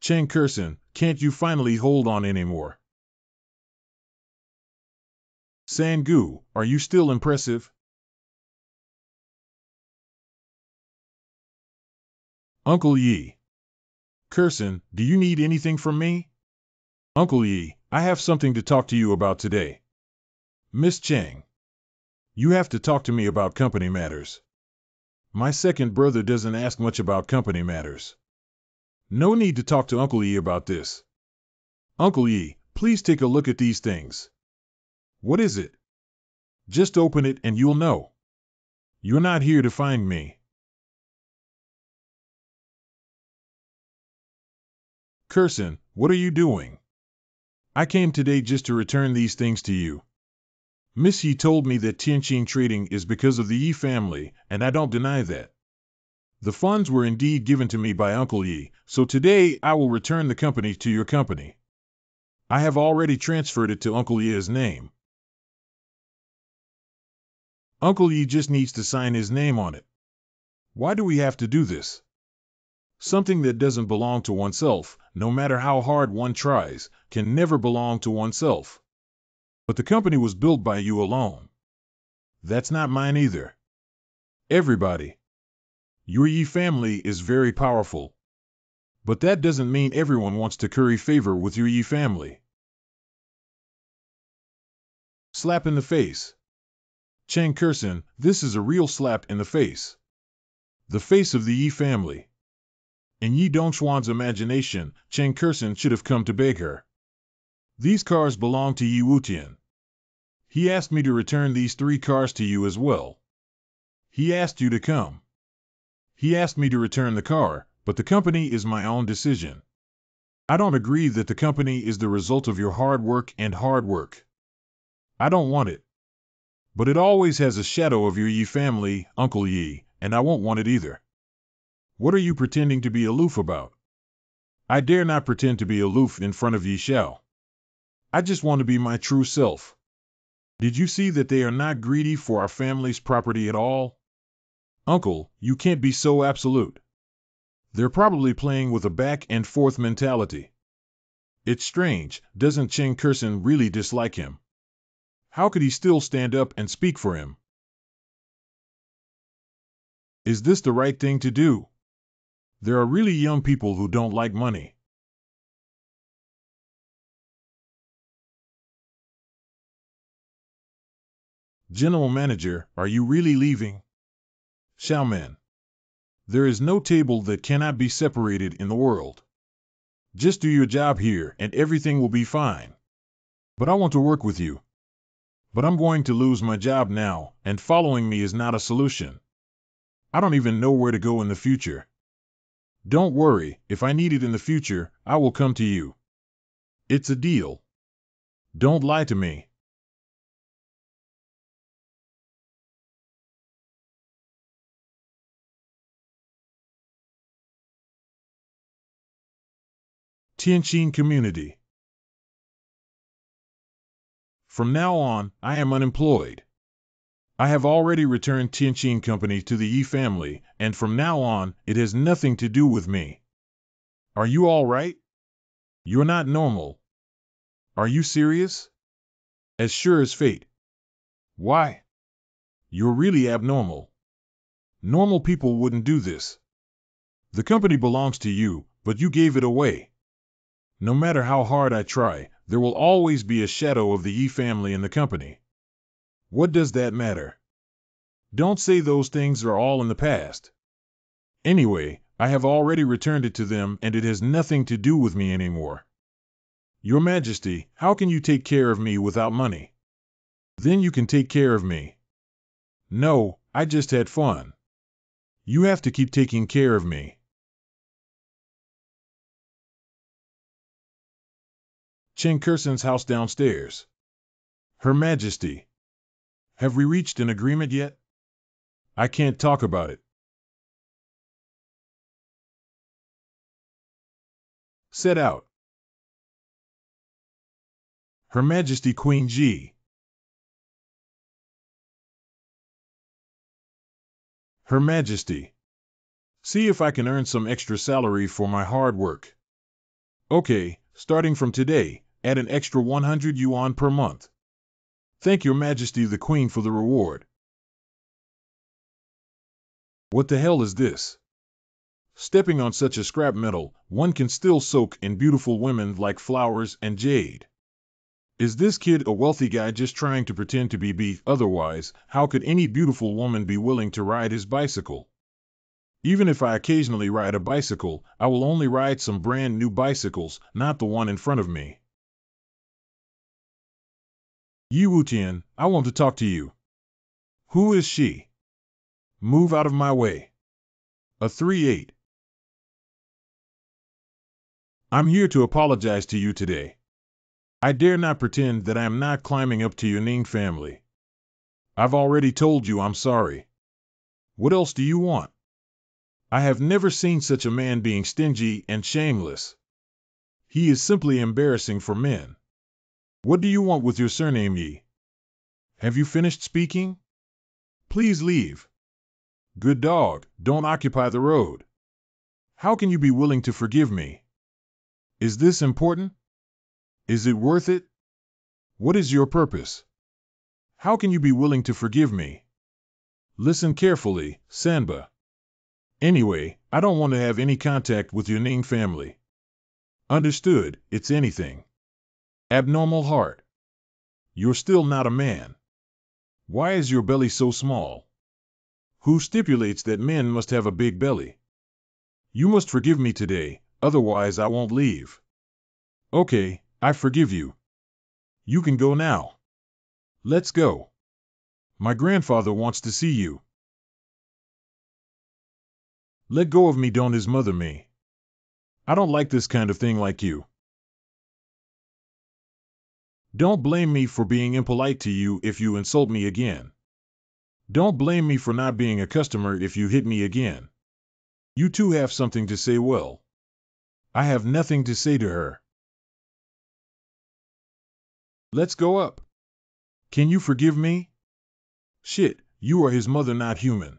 Cheng Kursin, can't you finally hold on anymore? Sangu, are you still impressive? Uncle Yi. Kursin, do you need anything from me? Uncle Yi, I have something to talk to you about today. Miss Chang. You have to talk to me about company matters. My second brother doesn't ask much about company matters. No need to talk to Uncle Yi about this. Uncle Yi, please take a look at these things. What is it? Just open it and you'll know. You're not here to find me. Kursin, what are you doing? I came today just to return these things to you. Miss Yi told me that Tianqing trading is because of the Yi family, and I don't deny that. The funds were indeed given to me by Uncle Yi, so today I will return the company to your company. I have already transferred it to Uncle Yi's name. Uncle Yi just needs to sign his name on it. Why do we have to do this? Something that doesn't belong to oneself, no matter how hard one tries, can never belong to oneself. But the company was built by you alone. That's not mine either. Everybody. Your Yi family is very powerful. But that doesn't mean everyone wants to curry favor with your Yi family. Slap in the face. Cheng Kursin, this is a real slap in the face. The face of the Yi family. In Yi Dongxuan's imagination, Cheng Kursin should have come to beg her. These cars belong to Yi Wutian. He asked me to return these 3 cars to you as well. He asked you to come. He asked me to return the car, but the company is my own decision. I don't agree that the company is the result of your hard work and hard work. I don't want it. But it always has a shadow of your Yi family, Uncle Yi, and I won't want it either. What are you pretending to be aloof about? I dare not pretend to be aloof in front of Yi Xiao. I just want to be my true self. Did you see that they are not greedy for our family's property at all? Uncle, you can't be so absolute. They're probably playing with a back and forth mentality. It's strange, doesn't Chen Kursen really dislike him? How could he still stand up and speak for him? Is this the right thing to do? There are really young people who don't like money. General Manager, are you really leaving? Xiaoman. There is no table that cannot be separated in the world. Just do your job here and everything will be fine. But I want to work with you. But I'm going to lose my job now, and following me is not a solution. I don't even know where to go in the future. Don't worry, if I need it in the future, I will come to you. It's a deal. Don't lie to me. Tianjin Community. From now on, I am unemployed. I have already returned Tianjin Company to the Yi family, and from now on, it has nothing to do with me. Are you all right? You're not normal. Are you serious? As sure as fate. Why? You're really abnormal. Normal people wouldn't do this. The company belongs to you, but you gave it away. No matter how hard I try, there will always be a shadow of the Yi family in the company. What does that matter? Don't say those things are all in the past. Anyway, I have already returned it to them and it has nothing to do with me anymore. Your Majesty, how can you take care of me without money? Then you can take care of me. No, I just had fun. You have to keep taking care of me. Chen Kursen's house downstairs. Her Majesty. Have we reached an agreement yet? I can't talk about it. Set out. Her Majesty Queen Ji. Her Majesty. See if I can earn some extra salary for my hard work. Okay, starting from today, add an extra 100 yuan per month. Thank Your Majesty the Queen for the reward. What the hell is this? Stepping on such a scrap metal, one can still soak in beautiful women like flowers and jade. Is this kid a wealthy guy just trying to pretend to be beef? Otherwise, how could any beautiful woman be willing to ride his bicycle? Even if I occasionally ride a bicycle, I will only ride some brand new bicycles, not the one in front of me. Yi Wutian, I want to talk to you. Who is she? Move out of my way. A 3-8. I'm here to apologize to you today. I dare not pretend that I am not climbing up to your Ning family. I've already told you I'm sorry. What else do you want? I have never seen such a man being stingy and shameless. He is simply embarrassing for men. What do you want with your surname, Yi? Have you finished speaking? Please leave. Good dog, don't occupy the road. How can you be willing to forgive me? Is this important? Is it worth it? What is your purpose? How can you be willing to forgive me? Listen carefully, Sanba. Anyway, I don't want to have any contact with your Ning family. Understood, it's anything. Abnormal heart. You're still not a man. Why is your belly so small? Who stipulates that men must have a big belly? You must forgive me today, otherwise I won't leave. Okay, I forgive you. You can go now. Let's go. My grandfather wants to see you. Let go of me, don't his mother me. I don't like this kind of thing like you. Don't blame me for being impolite to you if you insult me again. Don't blame me for not being a customer if you hit me again. You two have something to say. Well, I have nothing to say to her. Let's go up. Can you forgive me? Shit, you are his mother, not human.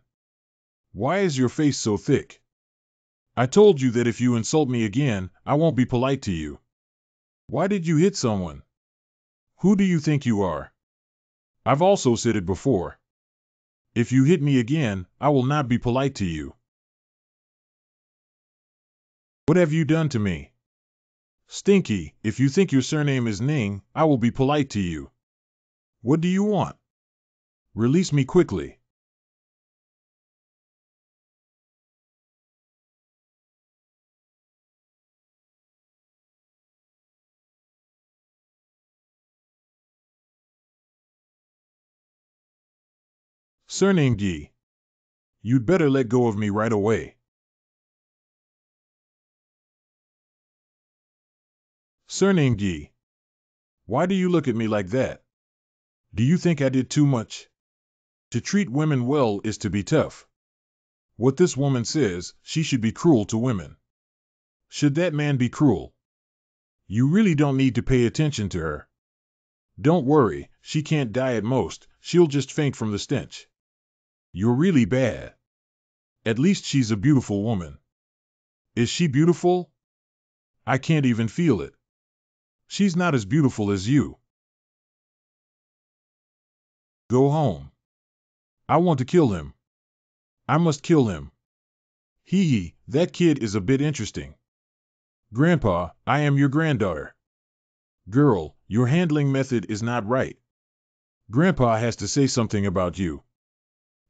Why is your face so thick? I told you that if you insult me again, I won't be polite to you. Why did you hit someone? Who do you think you are? I've also said it before. If you hit me again, I will not be polite to you. What have you done to me? Stinky, if you think your surname is Ning, I will be polite to you. What do you want? Release me quickly. Surname G. You'd better let go of me right away. Surname G. Why do you look at me like that? Do you think I did too much? To treat women well is to be tough. What this woman says, she should be cruel to women. Should that man be cruel? You really don't need to pay attention to her. Don't worry, she can't die at most, she'll just faint from the stench. You're really bad. At least she's a beautiful woman. Is she beautiful? I can't even feel it. She's not as beautiful as you. Go home. I want to kill him. I must kill him. Hee, that kid is a bit interesting. Grandpa, I am your granddaughter. Girl, your handling method is not right. Grandpa has to say something about you.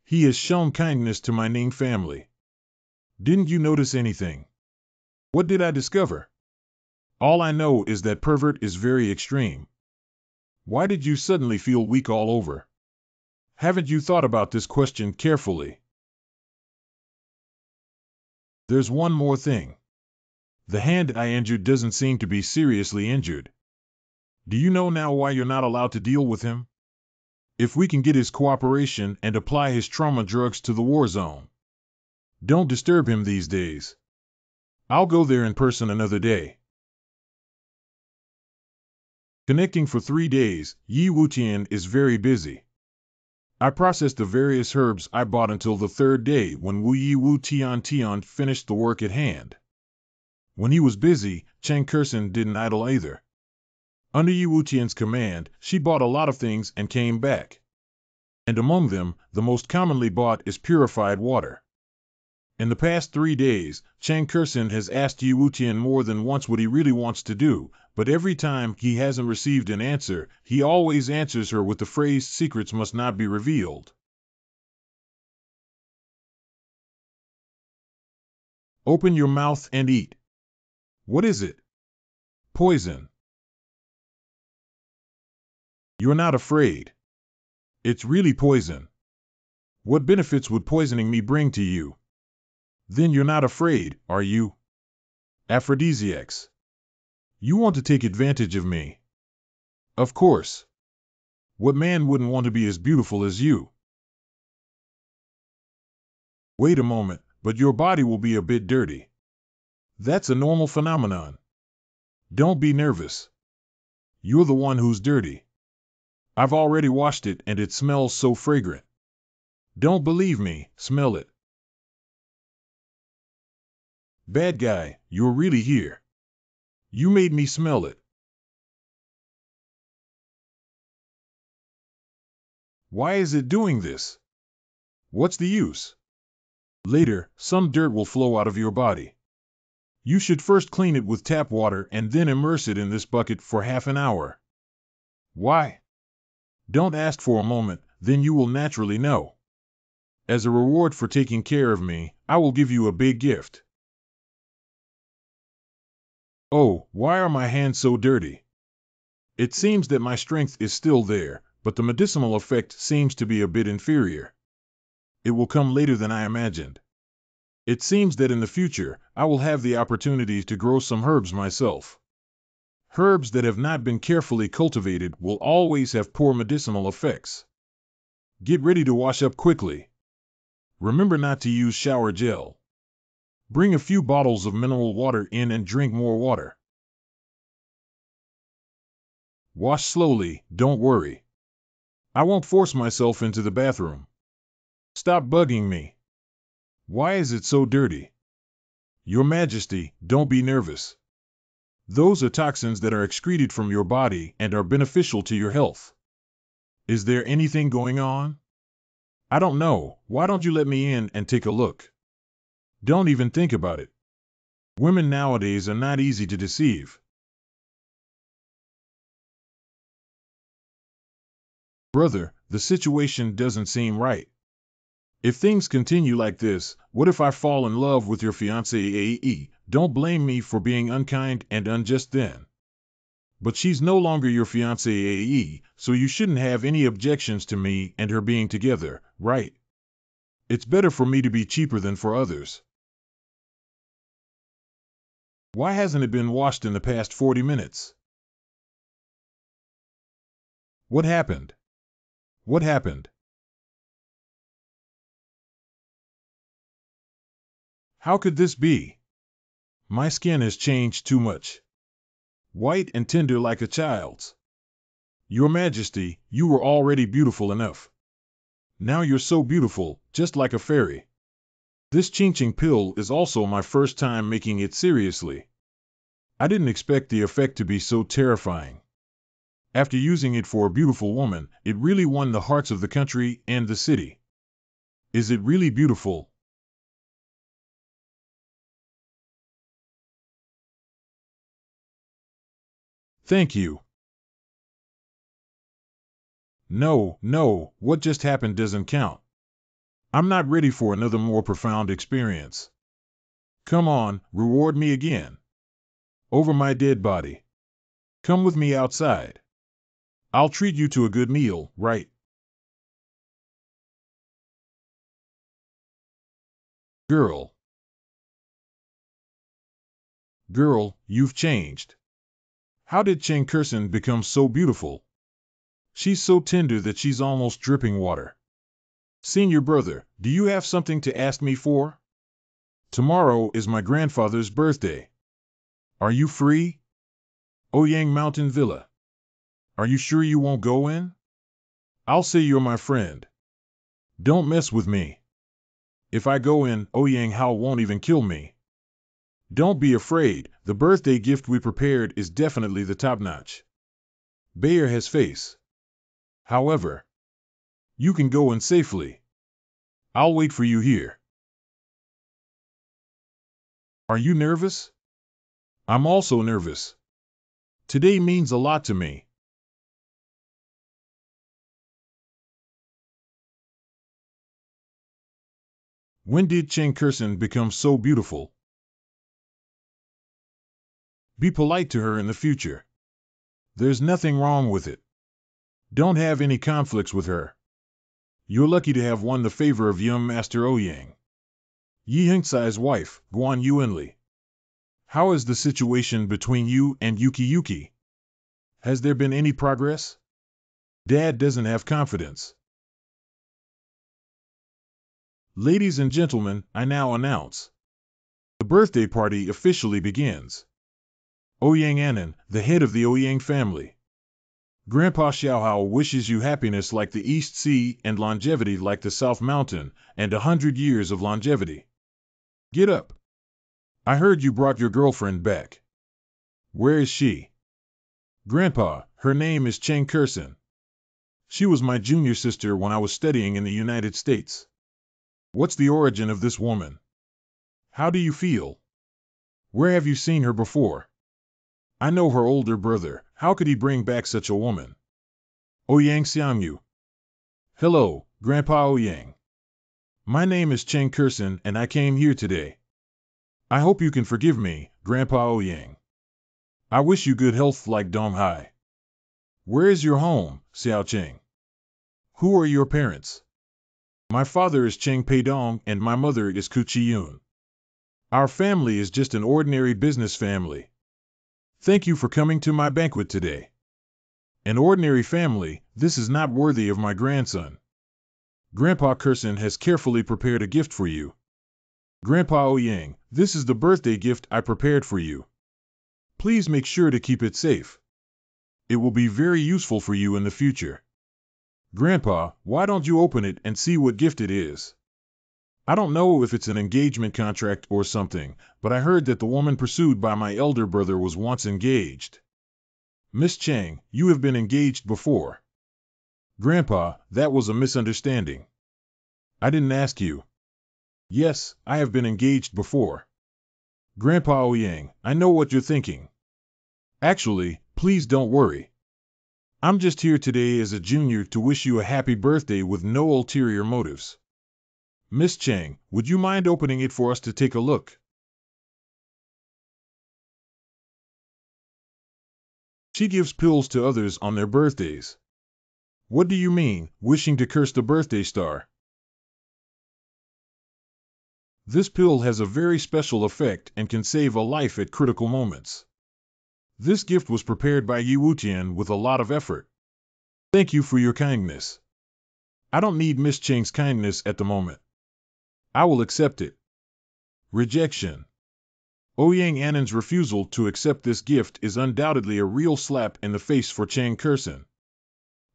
He has shown kindness to my Ning family. Didn't you notice anything? What did I discover? All I know is that pervert is very extreme. Why did you suddenly feel weak all over? Haven't you thought about this question carefully? There's one more thing. The hand I injured doesn't seem to be seriously injured. Do you know now why you're not allowed to deal with him? If we can get his cooperation and apply his trauma drugs to the war zone. Don't disturb him these days. I'll go there in person another day. Connecting for 3 days, Yi Wutian is very busy. I processed the various herbs I bought until the 3rd day when Wu Yi Wu Tian finished the work at hand. When he was busy, Cheng Kursen didn't idle either. Under Yi Wutian's command, she bought a lot of things and came back. And among them, the most commonly bought is purified water. In the past 3 days, Cheng Kursen has asked Yi Wutian more than once what he really wants to do, but every time he hasn't received an answer, he always answers her with the phrase secrets must not be revealed. Open your mouth and eat. What is it? Poison. You're not afraid. It's really poison. What benefits would poisoning me bring to you? Then you're not afraid, are you? Aphrodisiacs. You want to take advantage of me. Of course. What man wouldn't want to be as beautiful as you? Wait a moment, but your body will be a bit dirty. That's a normal phenomenon. Don't be nervous. You're the one who's dirty. I've already washed it and it smells so fragrant. Don't believe me, smell it. Bad guy, you're really here. You made me smell it. Why is it doing this? What's the use? Later, some dirt will flow out of your body. You should first clean it with tap water and then immerse it in this bucket for half an hour. Why? Don't ask for a moment, then you will naturally know. As a reward for taking care of me, I will give you a big gift. Oh, why are my hands so dirty? It seems that my strength is still there, but the medicinal effect seems to be a bit inferior. It will come later than I imagined. It seems that in the future, I will have the opportunity to grow some herbs myself. Herbs that have not been carefully cultivated will always have poor medicinal effects. Get ready to wash up quickly. Remember not to use shower gel. Bring a few bottles of mineral water in and drink more water. Wash slowly, don't worry. I won't force myself into the bathroom. Stop bugging me. Why is it so dirty? Your Majesty, don't be nervous. Those are toxins that are excreted from your body and are beneficial to your health. Is there anything going on? I don't know. Why don't you let me in and take a look? Don't even think about it. Women nowadays are not easy to deceive. Brother, the situation doesn't seem right. If things continue like this, what if I fall in love with your fiancée? Don't blame me for being unkind and unjust then. But she's no longer your fiancée, so you shouldn't have any objections to me and her being together, right? It's better for me to be cheaper than for others. Why hasn't it been washed in the past 40 minutes? What happened? What happened? How could this be? My skin has changed too much. White and tender like a child's. Your Majesty, you were already beautiful enough. Now you're so beautiful, just like a fairy. This ching-ching pill is also my first time making it seriously. I didn't expect the effect to be so terrifying. After using it for a beautiful woman, it really won the hearts of the country and the city. Is it really beautiful? Thank you. No, what just happened doesn't count. I'm not ready for another more profound experience. Come on, reward me again. Over my dead body. Come with me outside. I'll treat you to a good meal, right? Girl. Girl, you've changed. How did Cheng Kursen become so beautiful? She's so tender that she's almost dripping water. Senior brother, do you have something to ask me for? Tomorrow is my grandfather's birthday. Are you free? Ouyang Mountain Villa. Are you sure you won't go in? I'll say you're my friend. Don't mess with me. If I go in, Ouyang Hao won't even kill me. Don't be afraid, the birthday gift we prepared is definitely the top-notch. Bayer has face. However, you can go in safely. I'll wait for you here. Are you nervous? I'm also nervous. Today means a lot to me. When did Cheng Kursen become so beautiful? Be polite to her in the future. There's nothing wrong with it. Don't have any conflicts with her. You're lucky to have won the favor of young Master Ouyang. Yi Hengsai's wife, Guan Yuanli. How is the situation between you and Yuki? Has there been any progress? Dad doesn't have confidence. Ladies and gentlemen, I now announce. The birthday party officially begins. Ouyang Anan, the head of the Ouyang family. Grandpa Xiaohao wishes you happiness like the East Sea and longevity like the South Mountain, and 100 years of longevity. Get up. I heard you brought your girlfriend back. Where is she? Grandpa, her name is Cheng Kursen. She was my junior sister when I was studying in the United States. What's the origin of this woman? How do you feel? Where have you seen her before? I know her older brother. How could he bring back such a woman? Ouyang Xiangyu. Hello, Grandpa Ouyang. My name is Cheng Kursen and I came here today. I hope you can forgive me, Grandpa Ouyang. I wish you good health like Dong Hai. Where is your home, Xiao Cheng? Who are your parents? My father is Cheng Peidong and my mother is Ku Chiyun. Our family is just an ordinary business family. Thank you for coming to my banquet today. An ordinary family, this is not worthy of my grandson. Grandpa Curson has carefully prepared a gift for you. Grandpa Ouyang, this is the birthday gift I prepared for you. Please make sure to keep it safe. It will be very useful for you in the future. Grandpa, why don't you open it and see what gift it is? I don't know if it's an engagement contract or something, but I heard that the woman pursued by my elder brother was once engaged. Miss Chang, you have been engaged before. Grandpa, that was a misunderstanding. I didn't ask you. Yes, I have been engaged before. Grandpa Ouyang, I know what you're thinking. Actually, please don't worry. I'm just here today as a junior to wish you a happy birthday with no ulterior motives. Miss Chang, would you mind opening it for us to take a look? She gives pills to others on their birthdays. What do you mean, wishing to curse the birthday star? This pill has a very special effect and can save a life at critical moments. This gift was prepared by Yi Wutian with a lot of effort. Thank you for your kindness. I don't need Miss Chang's kindness at the moment. I will accept it. Rejection. Ouyang Annan's refusal to accept this gift is undoubtedly a real slap in the face for Chang Curson.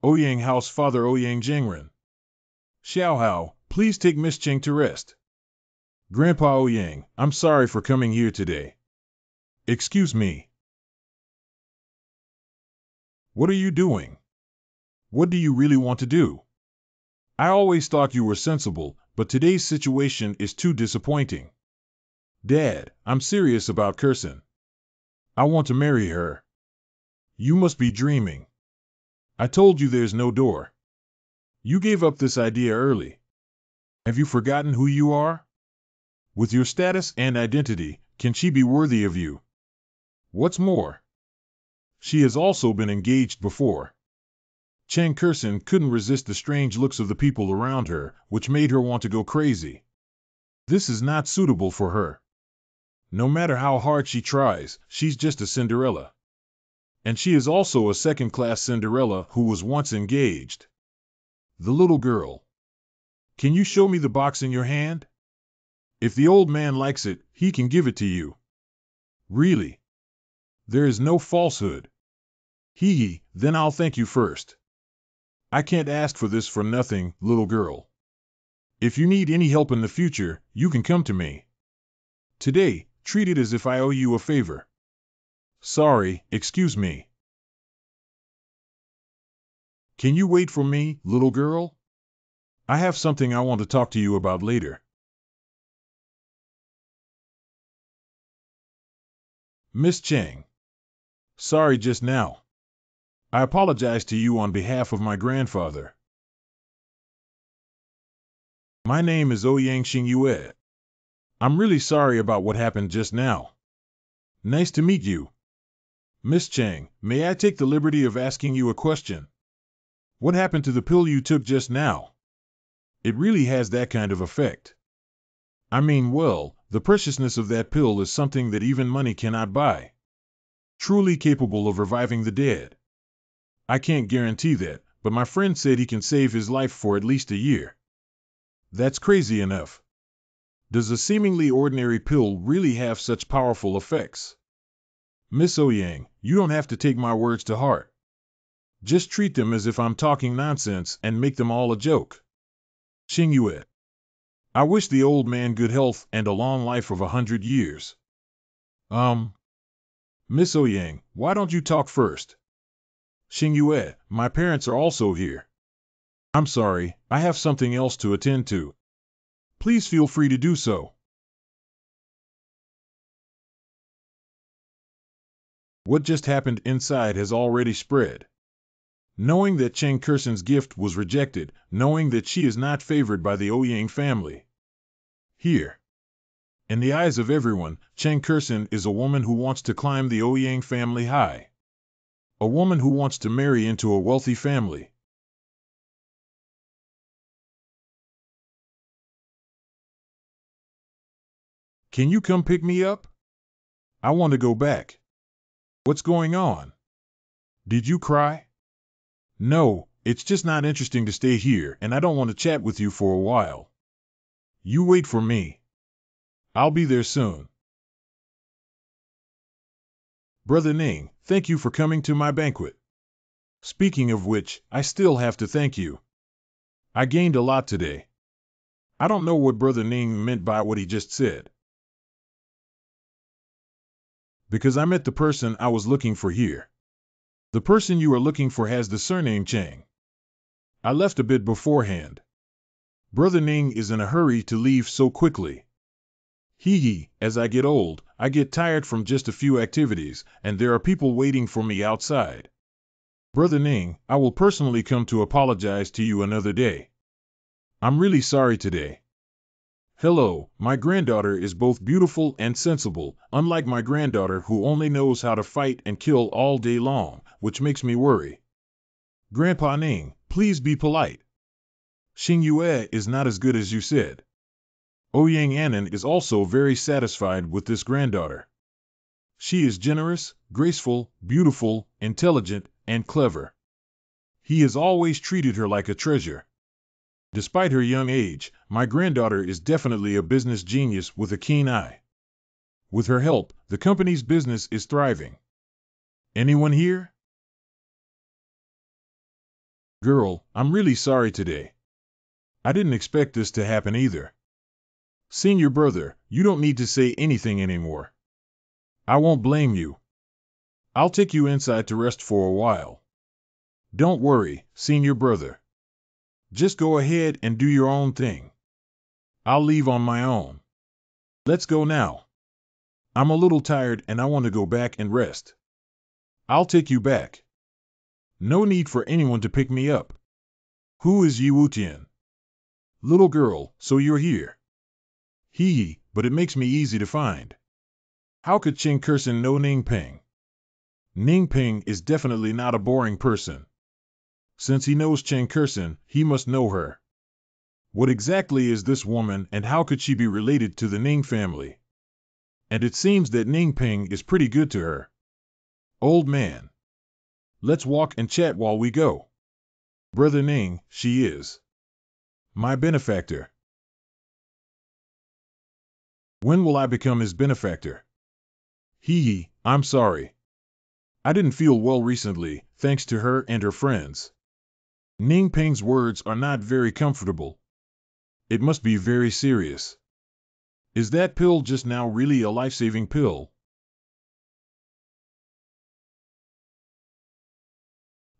Ouyang Hao's father Ouyang Jingren. Xiao Hao, please take Miss Chang to rest. Grandpa Ouyang, I'm sorry for coming here today. Excuse me. What are you doing? What do you really want to do? I always thought you were sensible, but today's situation is too disappointing. Dad, I'm serious about Curson. I want to marry her. You must be dreaming. I told you there's no door. You gave up this idea early. Have you forgotten who you are? With your status and identity, can she be worthy of you? What's more, she has also been engaged before. Chang Curson couldn't resist the strange looks of the people around her, which made her want to go crazy. This is not suitable for her. No matter how hard she tries, she's just a Cinderella. And she is also a second-class Cinderella who was once engaged. The little girl. Can you show me the box in your hand? If the old man likes it, he can give it to you. Really? There is no falsehood. Hee, then I'll thank you first. I can't ask for this for nothing, little girl. If you need any help in the future, you can come to me. Today, treat it as if I owe you a favor. Sorry, excuse me. Can you wait for me, little girl? I have something I want to talk to you about later. Miss Chang. Sorry just now. I apologize to you on behalf of my grandfather. My name is Ouyang Xingyue. I'm really sorry about what happened just now. Nice to meet you. Miss Chang, may I take the liberty of asking you a question? What happened to the pill you took just now? It really has that kind of effect. I mean, well, the preciousness of that pill is something that even money cannot buy. Truly capable of reviving the dead. I can't guarantee that, but my friend said he can save his life for at least a year. That's crazy enough. Does a seemingly ordinary pill really have such powerful effects? Miss Ouyang, you don't have to take my words to heart. Just treat them as if I'm talking nonsense and make them all a joke. Xingyue. I wish the old man good health and a long life of 100 years. Miss Ouyang, why don't you talk first? Xingyue, my parents are also here. I'm sorry, I have something else to attend to. Please feel free to do so. What just happened inside has already spread. Knowing that Chang Curson's gift was rejected, knowing that she is not favored by the Ouyang family. Here. In the eyes of everyone, Chang Curson is a woman who wants to climb the Ouyang family high. A woman who wants to marry into a wealthy family. Can you come pick me up? I want to go back. What's going on? Did you cry? No, it's just not interesting to stay here, and I don't want to chat with you for a while. You wait for me. I'll be there soon. Brother Ning, thank you for coming to my banquet. Speaking of which, I still have to thank you. I gained a lot today. I don't know what Brother Ning meant by what he just said. Because I met the person I was looking for here. The person you are looking for has the surname Chang. I left a bit beforehand. Brother Ning is in a hurry to leave so quickly. As I get old, I get tired from just a few activities, and there are people waiting for me outside. Brother Ning, I will personally come to apologize to you another day. I'm really sorry today. Hello, my granddaughter is both beautiful and sensible, unlike my granddaughter who only knows how to fight and kill all day long, which makes me worry. Grandpa Ning, please be polite. Xing Yue is not as good as you said. Ouyang Anan is also very satisfied with this granddaughter. She is generous, graceful, beautiful, intelligent, and clever. He has always treated her like a treasure. Despite her young age, my granddaughter is definitely a business genius with a keen eye. With her help, the company's business is thriving. Anyone here? Girl, I'm really sorry today. I didn't expect this to happen either. Senior brother, you don't need to say anything anymore. I won't blame you. I'll take you inside to rest for a while. Don't worry, senior brother. Just go ahead and do your own thing. I'll leave on my own. Let's go now. I'm a little tired and I want to go back and rest. I'll take you back. No need for anyone to pick me up. Who is Yi Wutian? Little girl, so you're here. But it makes me easy to find. How could Ching Kersen know Ning Peng? Ning Peng is definitely not a boring person. Since he knows Cheng Kersen, he must know her. What exactly is this woman and how could she be related to the Ning family? And it seems that Ning Peng is pretty good to her. Old man. Let's walk and chat while we go. Brother Ning, she is my benefactor. When will I become his benefactor? I'm sorry. I didn't feel well recently, thanks to her and her friends. Ning Peng's words are not very comfortable. It must be very serious. Is that pill just now really a life-saving pill?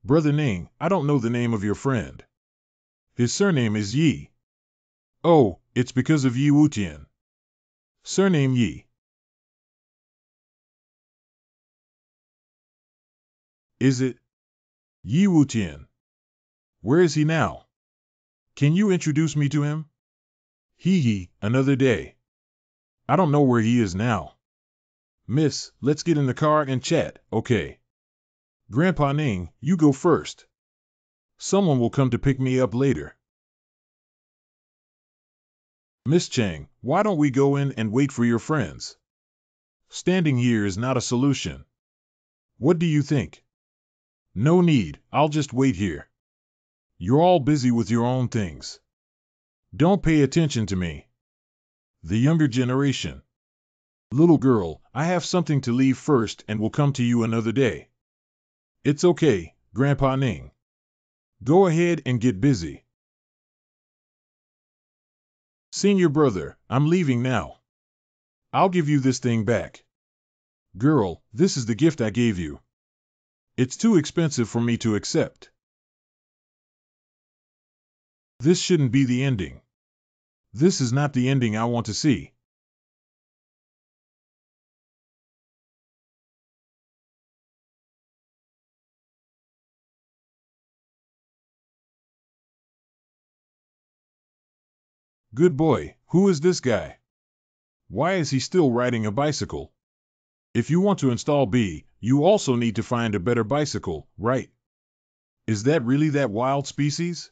Brother Ning, I don't know the name of your friend. His surname is Yi. Oh, it's because of Yi Wutian. Surname Yi. Is it? Yi Wutian. Where is he now? Can you introduce me to him? Another day. I don't know where he is now. Miss, let's get in the car and chat, okay? Grandpa Ning, you go first. Someone will come to pick me up later. Miss Chang, why don't we go in and wait for your friends? Standing here is not a solution. What do you think? No need, I'll just wait here. You're all busy with your own things. Don't pay attention to me. The younger generation. Little girl, I have something to leave first and will come to you another day. It's okay, Grandpa Ning. Go ahead and get busy. Senior brother, I'm leaving now. I'll give you this thing back. Girl, this is the gift I gave you. It's too expensive for me to accept. This shouldn't be the ending. This is not the ending I want to see. Good boy, who is this guy? Why is he still riding a bicycle? If you want to install B, you also need to find a better bicycle, right? Is that really that wild species?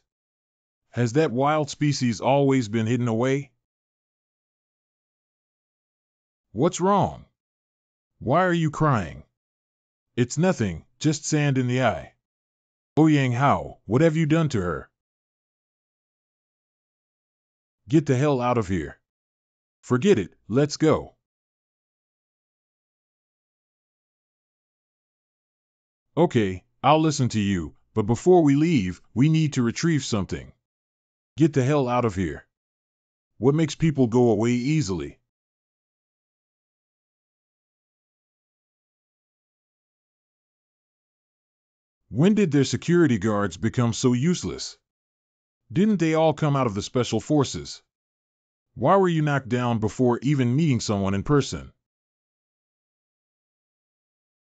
Has that wild species always been hidden away? What's wrong? Why are you crying? It's nothing, just sand in the eye. Ouyang Hao, what have you done to her? Get the hell out of here. Forget it, let's go. Okay, I'll listen to you, but before we leave, we need to retrieve something. Get the hell out of here. What makes people go away easily? When did their security guards become so useless? Didn't they all come out of the special forces? Why were you knocked down before even meeting someone in person?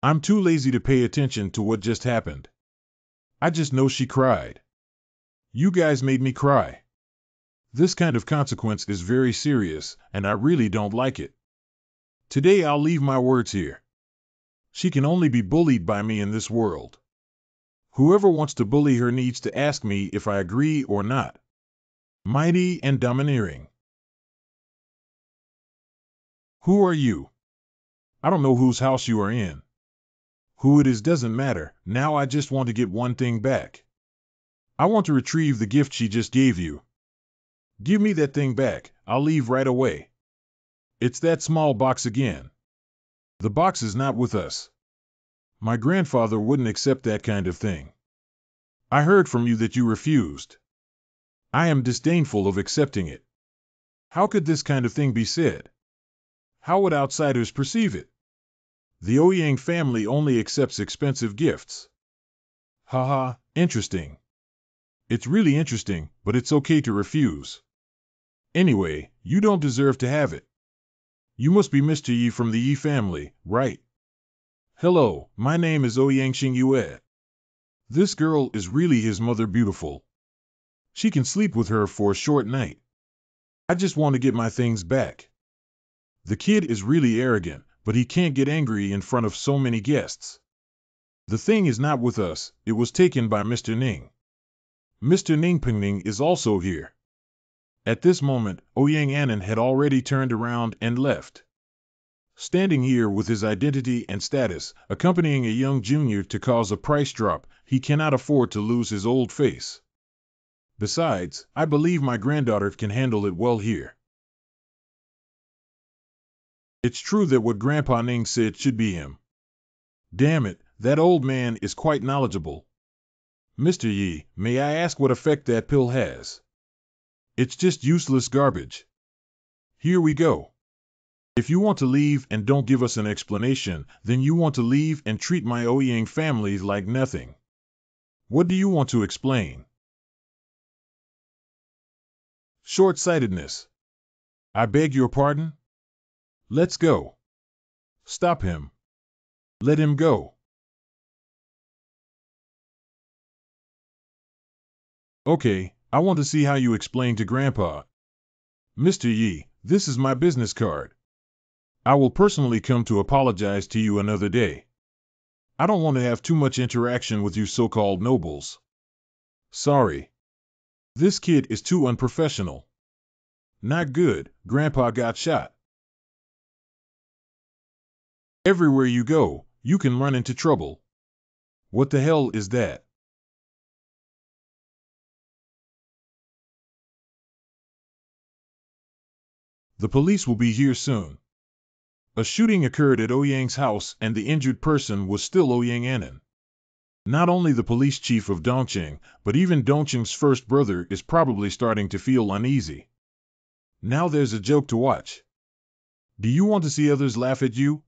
I'm too lazy to pay attention to what just happened. I just know she cried. You guys made me cry. This kind of consequence is very serious, and I really don't like it. Today I'll leave my words here. She can only be bullied by me in this world. Whoever wants to bully her needs to ask me if I agree or not. Mighty and domineering. Who are you? I don't know whose house you are in. Who it is doesn't matter, now I just want to get one thing back. I want to retrieve the gift she just gave you. Give me that thing back, I'll leave right away. It's that small box again. The box is not with us. My grandfather wouldn't accept that kind of thing. I heard from you that you refused. I am disdainful of accepting it. How could this kind of thing be said? How would outsiders perceive it? The Ouyang family only accepts expensive gifts. Haha, interesting. It's really interesting, but it's okay to refuse. Anyway, you don't deserve to have it. You must be Mr. Yi from the Yi family, right? Hello, my name is Ouyang Xingyue. This girl is really his mother beautiful. She can sleep with her for a short night. I just want to get my things back. The kid is really arrogant, but he can't get angry in front of so many guests. The thing is not with us, it was taken by Mr. Ning. Mr. Ningpingning is also here. At this moment, Ouyang Anan had already turned around and left. Standing here with his identity and status, accompanying a young junior to cause a price drop, he cannot afford to lose his old face. Besides, I believe my granddaughter can handle it well here. It's true that what Grandpa Ning said should be him. Damn it, that old man is quite knowledgeable. Mr. Yi, may I ask what effect that pill has? It's just useless garbage. Here we go. If you want to leave and don't give us an explanation, then you want to leave and treat my Ouyang family like nothing. What do you want to explain? Short-sightedness. I beg your pardon? Let's go. Stop him. Let him go. Okay, I want to see how you explain to Grandpa. Mr. Yi, this is my business card. I will personally come to apologize to you another day. I don't want to have too much interaction with you so-called nobles. Sorry. This kid is too unprofessional. Not good, Grandpa got shot. Everywhere you go, you can run into trouble. What the hell is that? The police will be here soon. A shooting occurred at Ouyang's house and the injured person was still Ouyang Anan. Not only the police chief of Dongqing, but even Dongqing's first brother is probably starting to feel uneasy. Now there's a joke to watch. Do you want to see others laugh at you?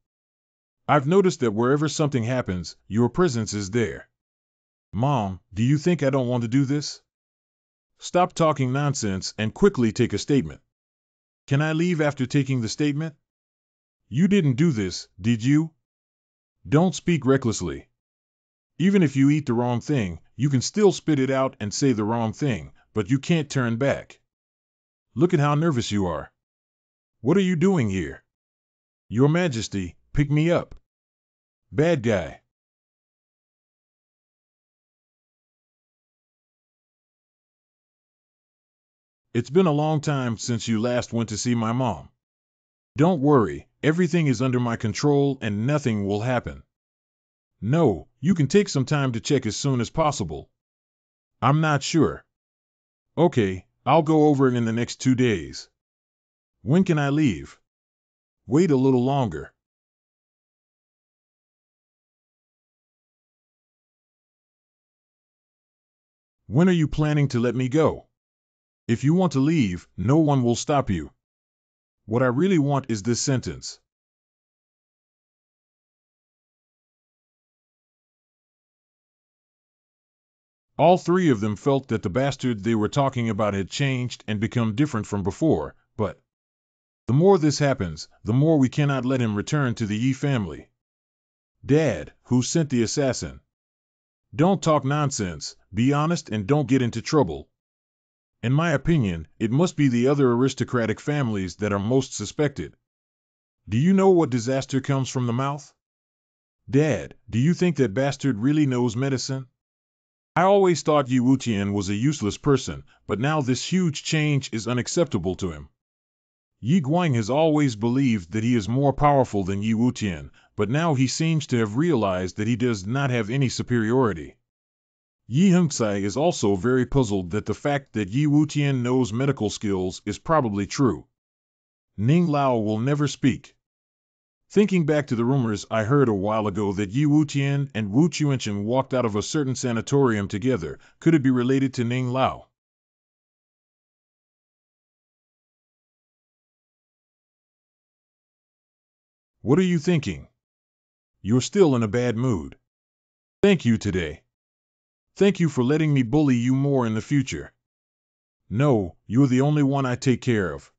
I've noticed that wherever something happens, your presence is there. Mom, do you think I don't want to do this? Stop talking nonsense and quickly take a statement. Can I leave after taking the statement? You didn't do this, did you? Don't speak recklessly. Even if you eat the wrong thing, you can still spit it out and say the wrong thing, but you can't turn back. Look at how nervous you are. What are you doing here? Your Majesty, pick me up. Bad guy. It's been a long time since you last went to see my mom. Don't worry, everything is under my control and nothing will happen. No, you can take some time to check as soon as possible. I'm not sure. Okay, I'll go over it in the next 2 days. When can I leave? Wait a little longer. When are you planning to let me go? If you want to leave, no one will stop you. What I really want is this sentence. All three of them felt that the bastard they were talking about had changed and become different from before, but the more this happens, the more we cannot let him return to the Yi family. Dad, who sent the assassin? Don't talk nonsense, be honest and don't get into trouble. In my opinion, it must be the other aristocratic families that are most suspected. Do you know what disaster comes from the mouth? Dad, do you think that bastard really knows medicine? I always thought Yi Wutian was a useless person, but now this huge change is unacceptable to him. Yi Guang has always believed that he is more powerful than Yi Wutian, but now he seems to have realized that he does not have any superiority. Yi Hengcai is also very puzzled that the fact that Yi Wutian knows medical skills is probably true. Ning Lao will never speak. Thinking back to the rumors I heard a while ago that Yi Wutian and Wu Chuanchen walked out of a certain sanatorium together, could it be related to Ning Lao? What are you thinking? You're still in a bad mood. Thank you today. Thank you for letting me bully you more in the future. No, you're the only one I take care of.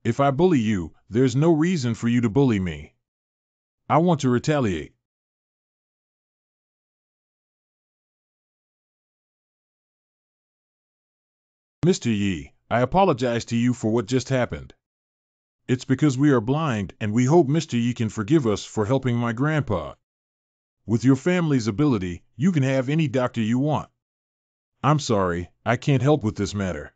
If I bully you, there's no reason for you to bully me. I want to retaliate. Mr. Yi, I apologize to you for what just happened. It's because we are blind and we hope Mr. Yi can forgive us for helping my grandpa. With your family's ability, you can have any doctor you want. I'm sorry, I can't help with this matter.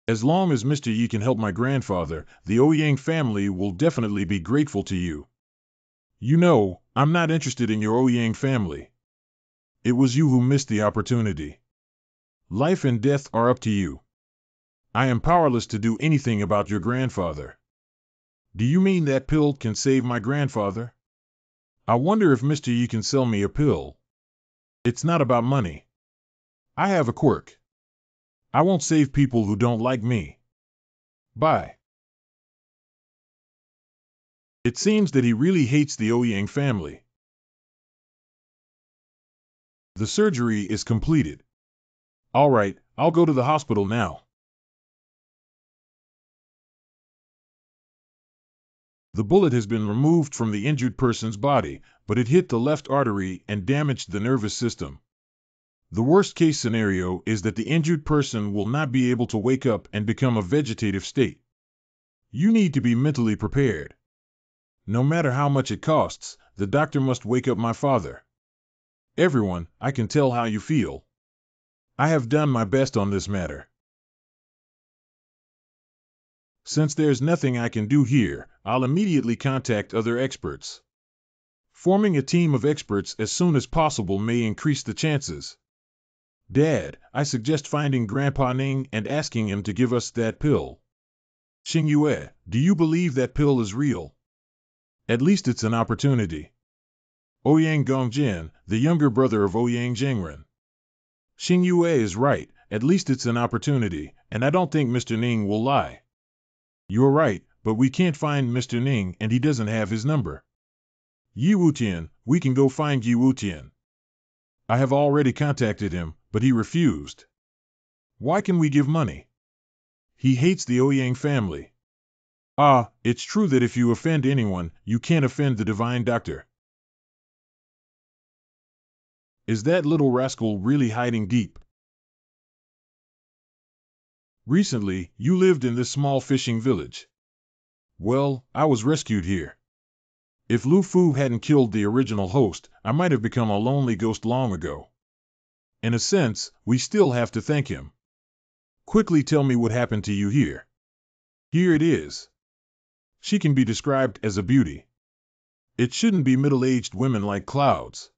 As long as Mr. Yi can help my grandfather, the Ouyang family will definitely be grateful to you. You know, I'm not interested in your Ouyang family. It was you who missed the opportunity. Life and death are up to you. I am powerless to do anything about your grandfather. Do you mean that pill can save my grandfather? I wonder if Mr. Yi can sell me a pill. It's not about money. I have a quirk. I won't save people who don't like me. Bye. It seems that he really hates the Ouyang family. The surgery is completed. All right, I'll go to the hospital now. The bullet has been removed from the injured person's body, but it hit the left artery and damaged the nervous system. The worst-case scenario is that the injured person will not be able to wake up and become a vegetative state. You need to be mentally prepared. No matter how much it costs, the doctor must wake up my father. Everyone, I can tell how you feel. I have done my best on this matter. Since there's nothing I can do here, I'll immediately contact other experts. Forming a team of experts as soon as possible may increase the chances. Dad, I suggest finding Grandpa Ning and asking him to give us that pill. Xing Yue, do you believe that pill is real? At least it's an opportunity. Ouyang Gongjian, the younger brother of Ouyang Zhengren. Xing Yue is right, at least it's an opportunity, and I don't think Mr. Ning will lie. You're right, but we can't find Mr. Ning and he doesn't have his number. Yi Wutian, we can go find Yi Wutian. I have already contacted him, but he refused. Why can we give money? He hates the Ouyang family. Ah, it's true that if you offend anyone, you can't offend the divine doctor. Is that little rascal really hiding deep? Recently, you lived in this small fishing village. Well, I was rescued here. If Lu Fu hadn't killed the original host, I might have become a lonely ghost long ago. In a sense, we still have to thank him. Quickly tell me what happened to you here. Here it is. She can be described as a beauty. It shouldn't be middle-aged women like clouds.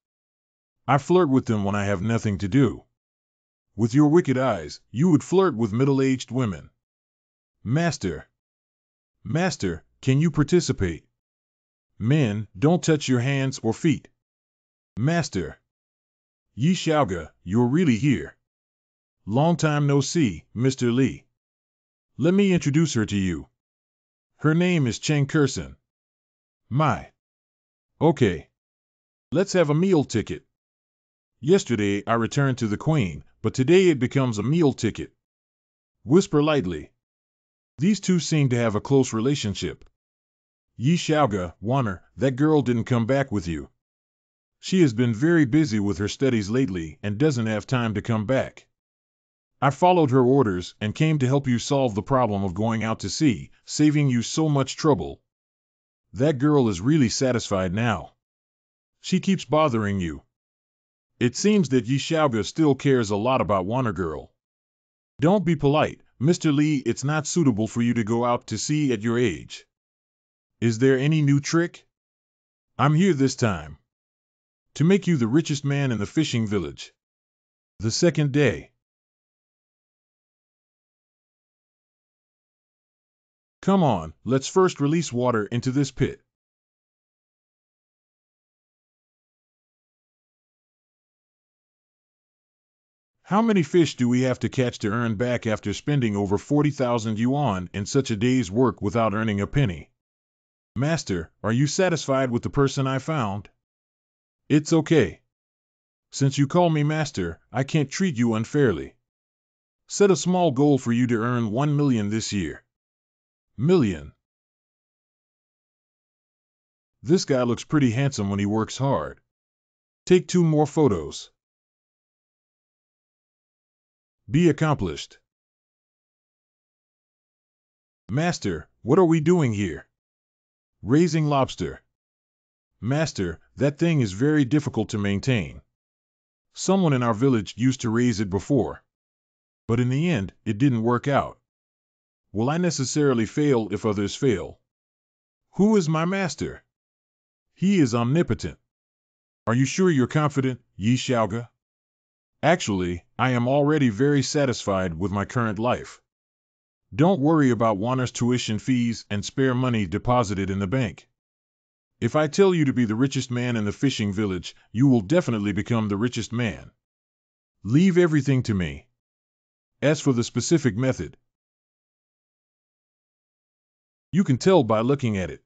I flirt with them when I have nothing to do. With your wicked eyes, you would flirt with middle-aged women. Master. Master, can you participate? Men, don't touch your hands or feet. Master. Yi Xiaoge, you're really here. Long time no see, Mr. Li. Let me introduce her to you. Her name is Cheng Kurson. My. Okay. Let's have a meal ticket. Yesterday I returned to the Queen, but today it becomes a meal ticket. Whisper lightly. These two seem to have a close relationship. Yi Xiaoge, Warner, that girl didn't come back with you. She has been very busy with her studies lately and doesn't have time to come back. I followed her orders and came to help you solve the problem of going out to sea, saving you so much trouble. That girl is really satisfied now. She keeps bothering you. It seems that Yi Xiaoge still cares a lot about Warner Girl. Don't be polite, Mr. Li, it's not suitable for you to go out to sea at your age. Is there any new trick? I'm here this time. To make you the richest man in the fishing village. The second day. Come on, let's first release water into this pit. How many fish do we have to catch to earn back after spending over 40,000 yuan in such a day's work without earning a penny? Master, are you satisfied with the person I found? It's okay. Since you call me master, I can't treat you unfairly. Set a small goal for you to earn 1 million this year. Million. This guy looks pretty handsome when he works hard. Take 2 more photos. Be accomplished. Master, what are we doing here? Raising lobster. Master, that thing is very difficult to maintain. Someone in our village used to raise it before. But in the end, it didn't work out. Will I necessarily fail if others fail? Who is my master? He is omnipotent. Are you sure you're confident, Yi Xiaoge? Actually, I am already very satisfied with my current life. Don't worry about Warner's tuition fees and spare money deposited in the bank. If I tell you to be the richest man in the fishing village, you will definitely become the richest man. Leave everything to me. As for the specific method, you can tell by looking at it.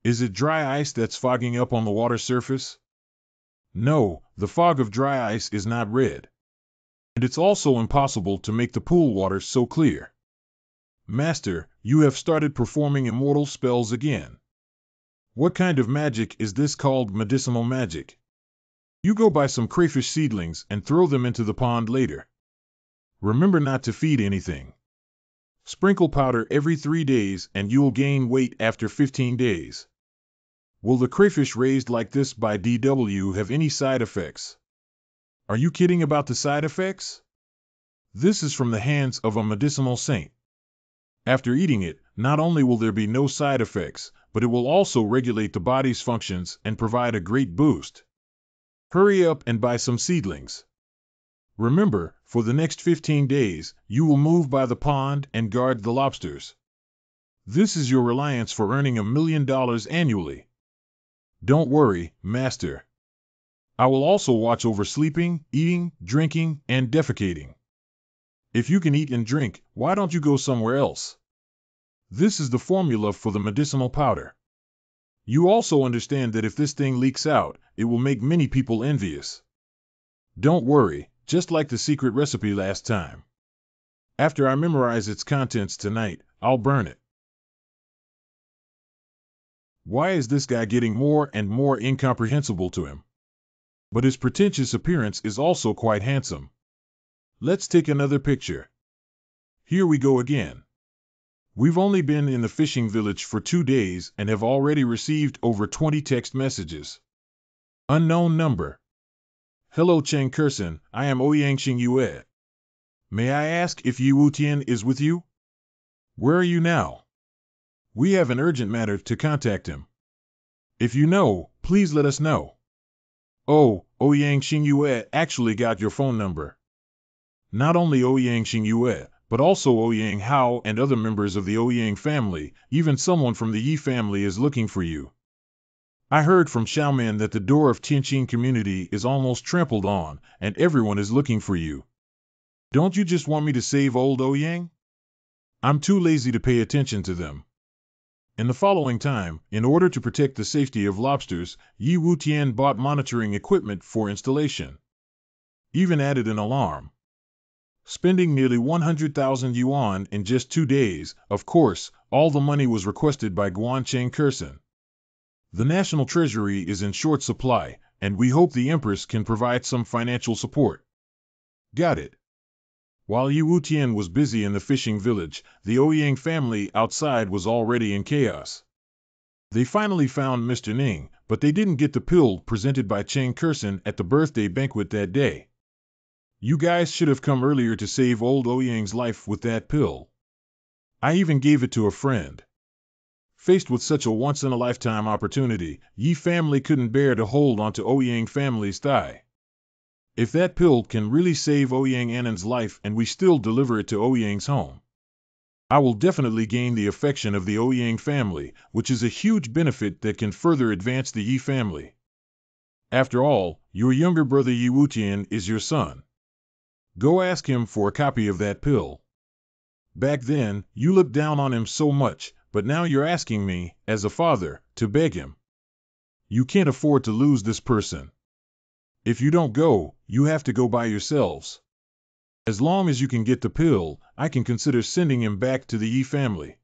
Is it dry ice that's fogging up on the water surface? No, the fog of dry ice is not red. And it's also impossible to make the pool water so clear. Master, you have started performing immortal spells again. What kind of magic is this called medicinal magic? You go buy some crayfish seedlings and throw them into the pond later. Remember not to feed anything. Sprinkle powder every 3 days and you'll gain weight after 15 days. Will the crayfish raised like this by DW have any side effects? Are you kidding about the side effects? This is from the hands of a medicinal saint. After eating it, not only will there be no side effects, but it will also regulate the body's functions and provide a great boost. Hurry up and buy some seedlings. Remember, for the next 15 days, you will move by the pond and guard the lobsters. This is your reliance for earning $1 million annually. Don't worry, master. I will also watch over sleeping, eating, drinking, and defecating. If you can eat and drink, why don't you go somewhere else? This is the formula for the medicinal powder. You also understand that if this thing leaks out, it will make many people envious. Don't worry, just like the secret recipe last time. After I memorize its contents tonight, I'll burn it. Why is this guy getting more and more incomprehensible to him? But his pretentious appearance is also quite handsome. Let's take another picture. Here we go again. We've only been in the fishing village for 2 days and have already received over 20 text messages. Unknown number. Hello Cheng Kurson, I am Ouyangxing Yue. May I ask if Yi Wutian is with you? Where are you now? We have an urgent matter to contact him. If you know, please let us know. Oh, Ouyang Xingyue actually got your phone number. Not only Ouyang Xingyue, but also Ouyang Hao and other members of the Ouyang family, even someone from the Yi family is looking for you. I heard from Xiaoman that the door of Tianqing community is almost trampled on, and everyone is looking for you. Don't you just want me to save old Ouyang? I'm too lazy to pay attention to them. In the following time, in order to protect the safety of lobsters, Yi Wutian bought monitoring equipment for installation. Even added an alarm. Spending nearly 100,000 yuan in just 2 days, of course, all the money was requested by Guancheng Kursen. The national treasury is in short supply, and we hope the Empress can provide some financial support. Got it. While Yi Wutian was busy in the fishing village, the Ouyang family outside was already in chaos. They finally found Mr. Ning, but they didn't get the pill presented by Cheng Kursen at the birthday banquet that day. You guys should have come earlier to save old Ouyang's life with that pill. I even gave it to a friend. Faced with such a once-in-a-lifetime opportunity, Yi family couldn't bear to hold onto Ouyang family's thigh. If that pill can really save Ouyang Annan's life and we still deliver it to Ouyang's home, I will definitely gain the affection of the Ouyang family, which is a huge benefit that can further advance the Yi family. After all, your younger brother Yi Wutian is your son. Go ask him for a copy of that pill. Back then, you looked down on him so much, but now you're asking me, as a father, to beg him. You can't afford to lose this person. If you don't go, you have to go by yourselves. As long as you can get the pill, I can consider sending him back to the Yi family.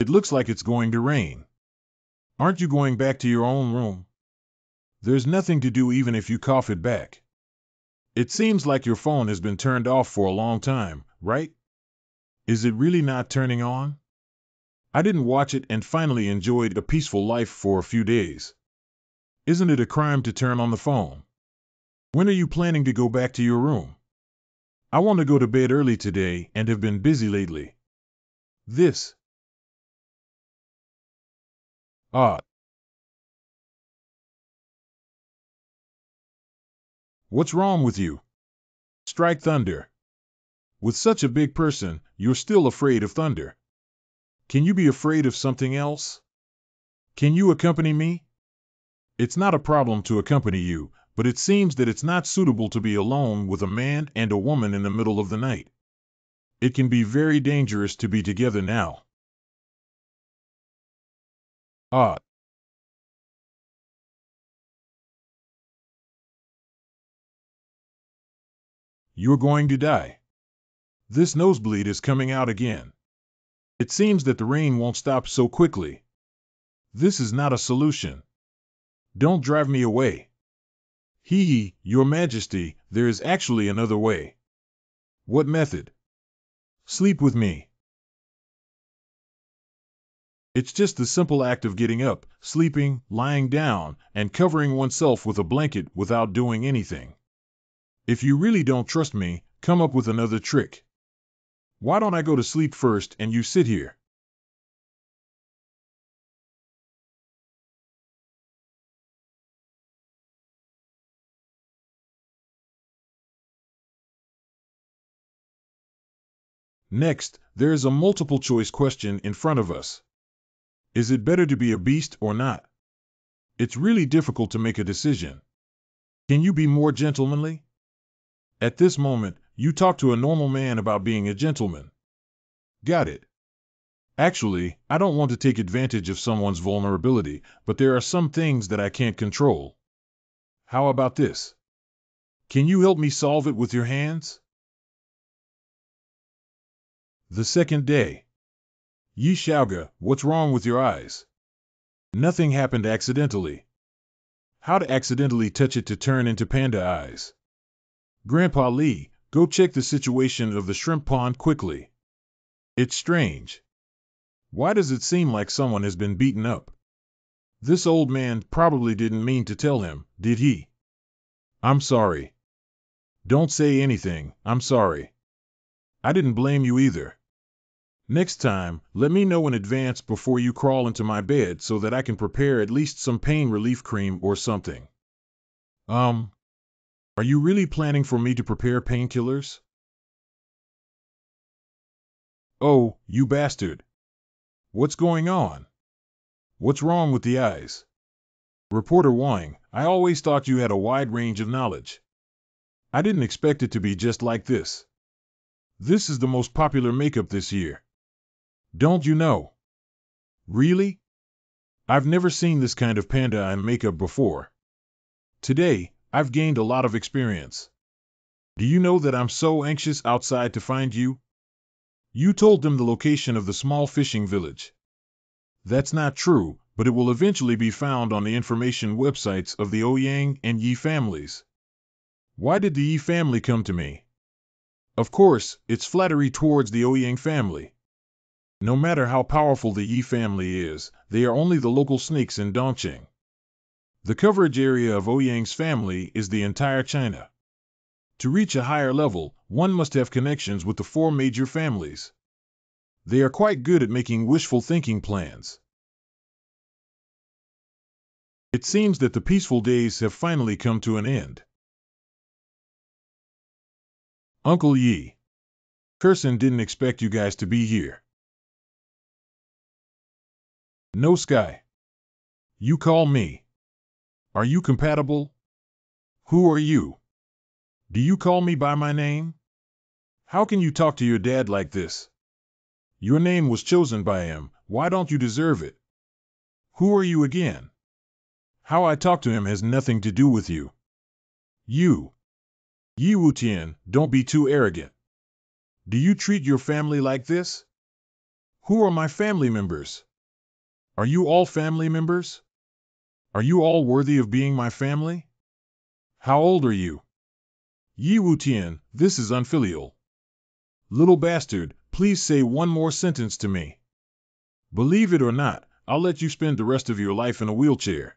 It looks like it's going to rain. Aren't you going back to your own room? There's nothing to do even if you cough it back. It seems like your phone has been turned off for a long time, right? Is it really not turning on? I didn't watch it and finally enjoyed a peaceful life for a few days. Isn't it a crime to turn on the phone? When are you planning to go back to your room? I want to go to bed early today and have been busy lately. This. What's wrong with you? Strike thunder. With such a big person, you're still afraid of thunder. Can you be afraid of something else? Can you accompany me? It's not a problem to accompany you, but it seems that it's not suitable to be alone with a man and a woman in the middle of the night. It can be very dangerous to be together now. You're going to die. This nosebleed is coming out again. It seems that the rain won't stop so quickly. This is not a solution. Don't drive me away. Your Majesty, there is actually another way. What method? Sleep with me. It's just the simple act of getting up, sleeping, lying down, and covering oneself with a blanket without doing anything. If you really don't trust me, come up with another trick. Why don't I go to sleep first and you sit here? Next, there is a multiple choice question in front of us. Is it better to be a beast or not? It's really difficult to make a decision. Can you be more gentlemanly? At this moment, you talk to a normal man about being a gentleman. Got it. Actually, I don't want to take advantage of someone's vulnerability, but there are some things that I can't control. How about this? Can you help me solve it with your hands? The second day. Yi Xiaoge, what's wrong with your eyes? Nothing happened accidentally. How to accidentally touch it to turn into panda eyes? Grandpa Li, go check the situation of the shrimp pond quickly. It's strange. Why does it seem like someone has been beaten up? This old man probably didn't mean to tell him, did he? I'm sorry. Don't say anything, I'm sorry. I didn't blame you either. Next time, let me know in advance before you crawl into my bed so that I can prepare at least some pain relief cream or something. Are you really planning for me to prepare painkillers? Oh, you bastard. What's going on? What's wrong with the eyes? Reporter Wang, I always thought you had a wide range of knowledge. I didn't expect it to be just like this. This is the most popular makeup this year. Don't you know? Really? I've never seen this kind of panda eye makeup before. Today, I've gained a lot of experience. Do you know that I'm so anxious outside to find you? You told them the location of the small fishing village. That's not true, but it will eventually be found on the information websites of the Ouyang and Yi families. Why did the Yi family come to me? Of course, it's flattery towards the Ouyang family. No matter how powerful the Yi family is, they are only the local snakes in Dongqing. The coverage area of Ouyang's family is the entire China. To reach a higher level, one must have connections with the four major families. They are quite good at making wishful thinking plans. It seems that the peaceful days have finally come to an end. Uncle Yi. Curson didn't expect you guys to be here. No Sky. You call me. Are you compatible? Who are you? Do you call me by my name? How can you talk to your dad like this? Your name was chosen by him, why don't you deserve it? Who are you again? How I talk to him has nothing to do with you. You. Yi Wutian, don't be too arrogant. Do you treat your family like this? Who are my family members? Are you all family members? Are you all worthy of being my family? How old are you? Yi Wutian, this is unfilial. Little bastard, please say one more sentence to me. Believe it or not, I'll let you spend the rest of your life in a wheelchair.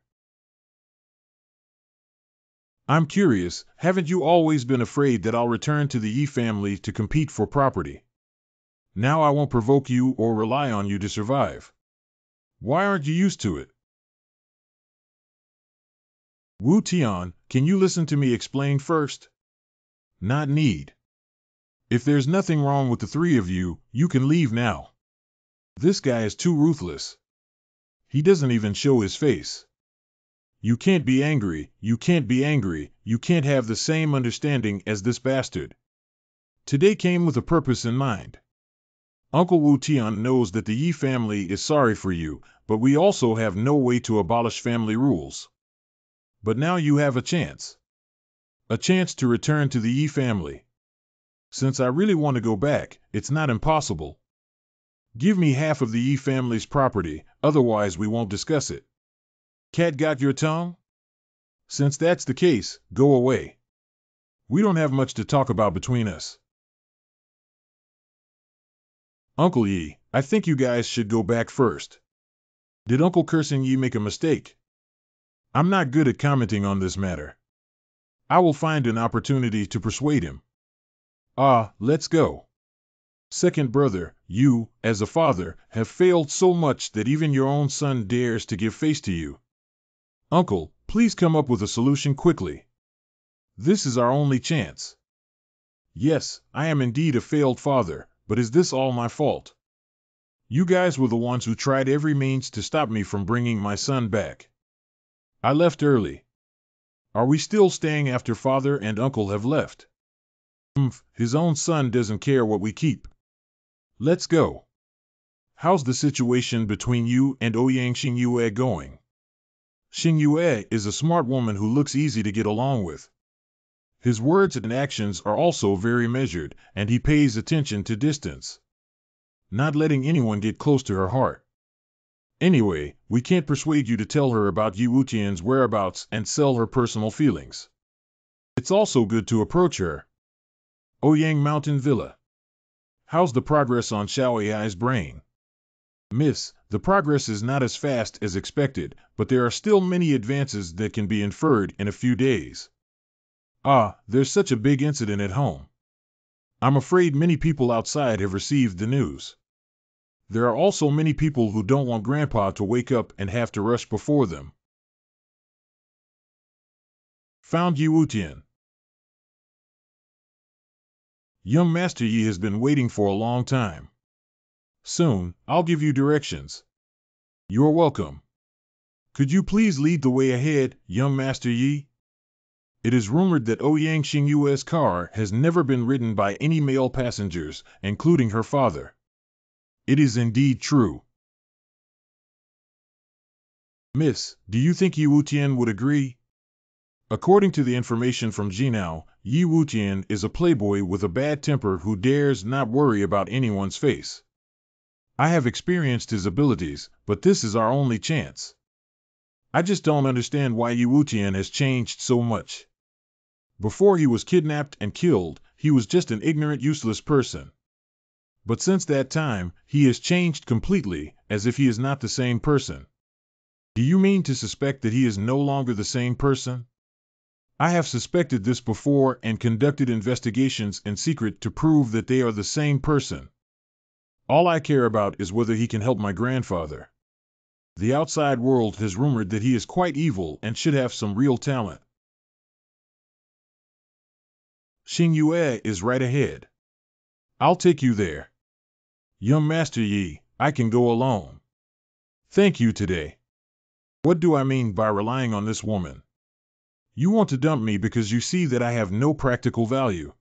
I'm curious, haven't you always been afraid that I'll return to the Yi family to compete for property? Now I won't provoke you or rely on you to survive. Why aren't you used to it? Wu Tian, can you listen to me explain first? Not need. If there's nothing wrong with the three of you, you can leave now. This guy is too ruthless. He doesn't even show his face. You can't be angry, you can't be angry, you can't have the same understanding as this bastard. Today came with a purpose in mind. Uncle Wu Tian knows that the Yi family is sorry for you, but we also have no way to abolish family rules. But now you have a chance. A chance to return to the Yi family. Since I really want to go back, it's not impossible. Give me half of the Yi family's property, otherwise we won't discuss it. Cat got your tongue? Since that's the case, go away. We don't have much to talk about between us. Uncle Yi, I think you guys should go back first. Did Uncle Curson Yi make a mistake? I'm not good at commenting on this matter. I will find an opportunity to persuade him. Let's go. Second brother, you, as a father, have failed so much that even your own son dares to give face to you. Uncle, please come up with a solution quickly. This is our only chance. Yes, I am indeed a failed father, but is this all my fault? You guys were the ones who tried every means to stop me from bringing my son back. I left early. Are we still staying after father and uncle have left? His own son doesn't care what we keep. Let's go. How's the situation between you and Ouyang Xingyue going? Xingyue is a smart woman who looks easy to get along with. His words and actions are also very measured, and he pays attention to distance. Not letting anyone get close to her heart. Anyway, we can't persuade you to tell her about Yi Wutian's whereabouts and sell her personal feelings. It's also good to approach her. Ouyang Mountain Villa. How's the progress on Xiaoyai's brain? Miss, the progress is not as fast as expected, but there are still many advances that can be inferred in a few days. There's such a big incident at home. I'm afraid many people outside have received the news. There are also many people who don't want Grandpa to wake up and have to rush before them. Found Yi Wutian. Young Master Yi has been waiting for a long time. Soon, I'll give you directions. You're welcome. Could you please lead the way ahead, young Master Yi? It is rumored that Ouyang Xingyue's car has never been ridden by any male passengers, including her father. It is indeed true. Miss, do you think Yi Wutian would agree? According to the information from Jinao, Yi Wutian is a playboy with a bad temper who dares not worry about anyone's face. I have experienced his abilities, but this is our only chance. I just don't understand why Yi Wutian has changed so much. Before he was kidnapped and killed, he was just an ignorant, useless person. But since that time, he has changed completely, as if he is not the same person. Do you mean to suspect that he is no longer the same person? I have suspected this before and conducted investigations in secret to prove that they are the same person. All I care about is whether he can help my grandfather. The outside world has rumored that he is quite evil and should have some real talent. Xingyue is right ahead. I'll take you there. Young Master Yi, I can go alone. Thank you today. What do I mean by relying on this woman? You want to dump me because you see that I have no practical value.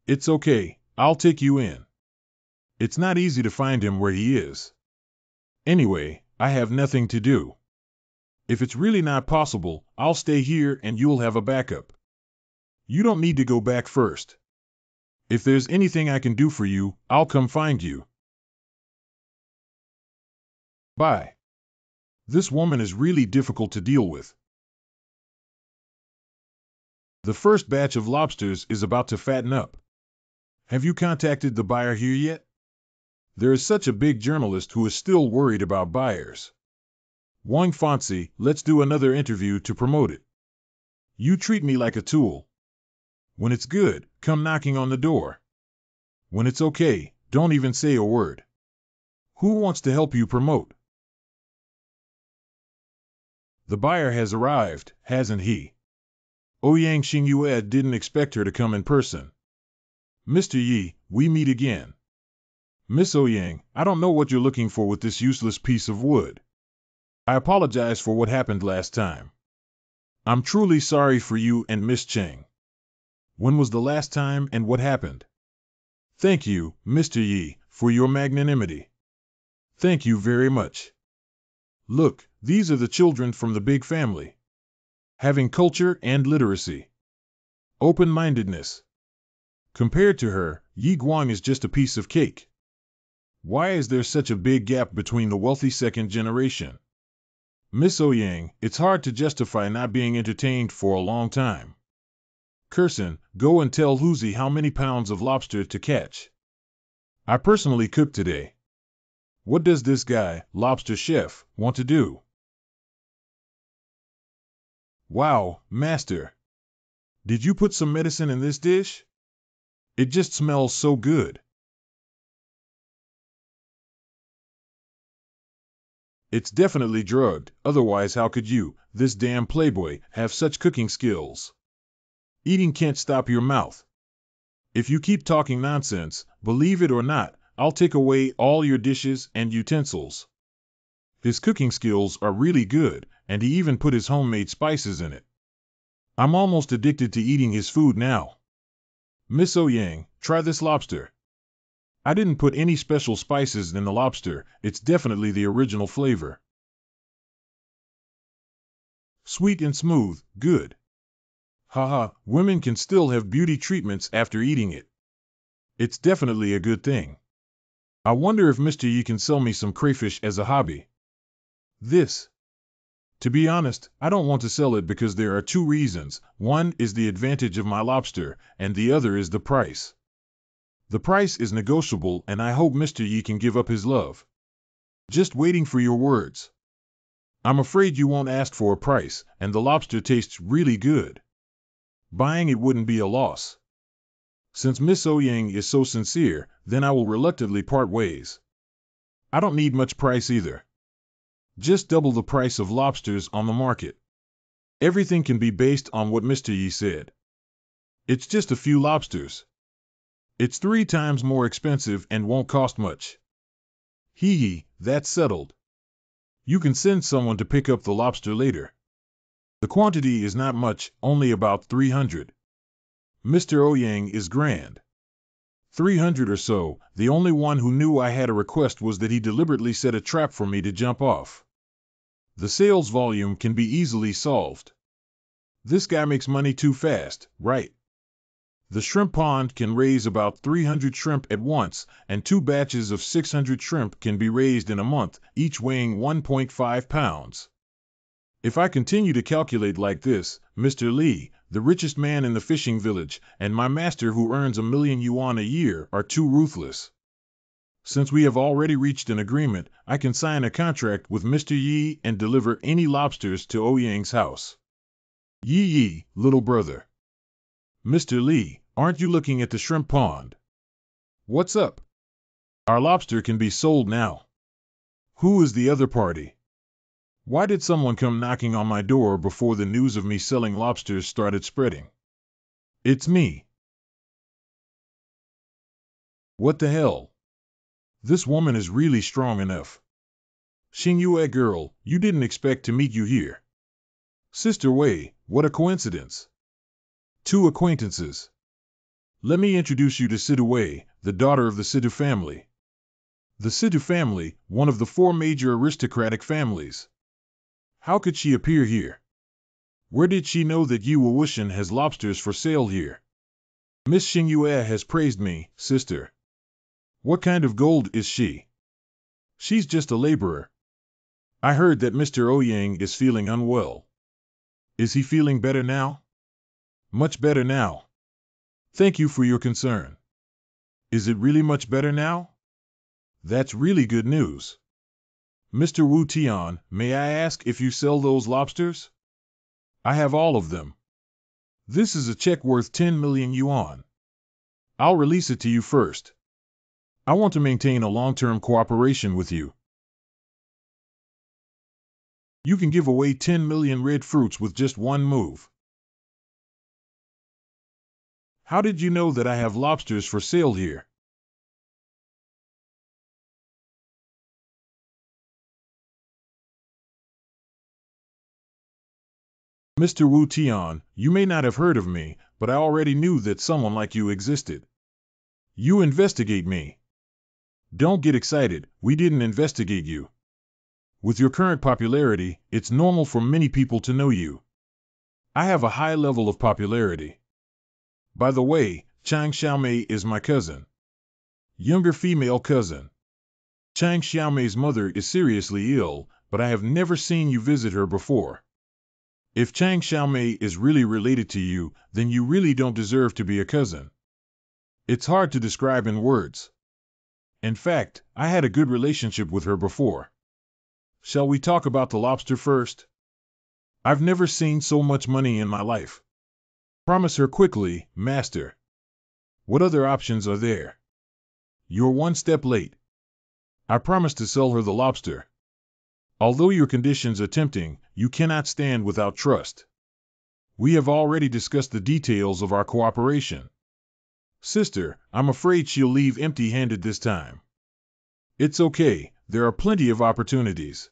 It's okay, I'll take you in. It's not easy to find him where he is. Anyway, I have nothing to do. If it's really not possible, I'll stay here and you'll have a backup. You don't need to go back first. If there's anything I can do for you, I'll come find you. Bye. This woman is really difficult to deal with. The first batch of lobsters is about to fatten up. Have you contacted the buyer here yet? There is such a big journalist who is still worried about buyers. Wang Fancy, let's do another interview to promote it. You treat me like a tool. When it's good, come knocking on the door. When it's okay, don't even say a word. Who wants to help you promote? The buyer has arrived, hasn't he? Ouyang Xingyue didn't expect her to come in person. Mr. Yi, we meet again. Miss Ouyang, I don't know what you're looking for with this useless piece of wood. I apologize for what happened last time. I'm truly sorry for you and Miss Cheng. When was the last time and what happened? Thank you, Mr. Yi, for your magnanimity. Thank you very much. Look, these are the children from the big family. Having culture and literacy. Open-mindedness. Compared to her, Yi Guang is just a piece of cake. Why is there such a big gap between the wealthy second generation? Miss Ouyang, it's hard to justify not being entertained for a long time. Curson, go and tell Huzi how many pounds of lobster to catch. I personally cooked today. What does this guy, lobster chef, want to do? Wow, master. Did you put some medicine in this dish? It just smells so good. It's definitely drugged, otherwise how could you, this damn playboy, have such cooking skills? Eating can't stop your mouth. If you keep talking nonsense, believe it or not, I'll take away all your dishes and utensils. His cooking skills are really good, and he even put his homemade spices in it. I'm almost addicted to eating his food now. Miss Ouyang, try this lobster. I didn't put any special spices in the lobster, it's definitely the original flavor. Sweet and smooth, good. Haha, women can still have beauty treatments after eating it. It's definitely a good thing. I wonder if Mr. Yi can sell me some crayfish as a hobby. This. To be honest, I don't want to sell it because there are two reasons. One is the advantage of my lobster, and the other is the price. The price is negotiable and I hope Mr. Yi can give up his love. Just waiting for your words. I'm afraid you won't ask for a price, and the lobster tastes really good. Buying it wouldn't be a loss. Since Miss Ouyang is so sincere, then I will reluctantly part ways. I don't need much price either. Just double the price of lobsters on the market. Everything can be based on what Mr. Yi said. It's just a few lobsters. It's 3 times more expensive and won't cost much. Hee, that's settled. You can send someone to pick up the lobster later. The quantity is not much, only about 300. Mr. Ouyang is grand. 300 or so. The only one who knew I had a request was that he deliberately set a trap for me to jump off. The sales volume can be easily solved. This guy makes money too fast, right? The shrimp pond can raise about 300 shrimp at once, and 2 batches of 600 shrimp can be raised in a month, each weighing 1.5 pounds. If I continue to calculate like this, Mr. Li, the richest man in the fishing village, and my master who earns 1,000,000 yuan a year are too ruthless. Since we have already reached an agreement, I can sign a contract with Mr. Yi and deliver any lobsters to Ouyang's house. Yi, little brother. Mr. Li, aren't you looking at the shrimp pond? What's up? Our lobster can be sold now. Who is the other party? Why did someone come knocking on my door before the news of me selling lobsters started spreading? It's me. What the hell? This woman is really strong enough. Xingyue girl, you didn't expect to meet you here. Sister Wei, what a coincidence. 2 acquaintances. Let me introduce you to Sidu Wei, the daughter of the Sidu family. The Sidu family, one of the 4 major aristocratic families. How could she appear here? Where did she know that Yi Wuxian has lobsters for sale here? Miss Xingyue has praised me, sister. What kind of gold is she? She's just a laborer. I heard that Mr. Ouyang is feeling unwell. Is he feeling better now? Much better now. Thank you for your concern. Is it really much better now? That's really good news. Mr. Wu Tian, may I ask if you sell those lobsters? I have all of them. This is a check worth 10 million yuan. I'll release it to you first. I want to maintain a long-term cooperation with you. You can give away 10 million red fruits with just one move. How did you know that I have lobsters for sale here? Mr. Wu Tian, you may not have heard of me, but I already knew that someone like you existed. You investigate me. Don't get excited, we didn't investigate you. With your current popularity, it's normal for many people to know you. I have a high level of popularity. By the way, Chang Xiaomei is my cousin. Younger female cousin. Chang Xiaomei's mother is seriously ill, but I have never seen you visit her before. If Chang Xiaomei is really related to you, then you really don't deserve to be a cousin. It's hard to describe in words. In fact, I had a good relationship with her before. Shall we talk about the lobster first? I've never seen so much money in my life. Promise her quickly, master. What other options are there? You're 1 step late. I promise to sell her the lobster. Although your conditions are tempting, you cannot stand without trust. We have already discussed the details of our cooperation. Sister, I'm afraid she'll leave empty-handed this time. It's okay, there are plenty of opportunities.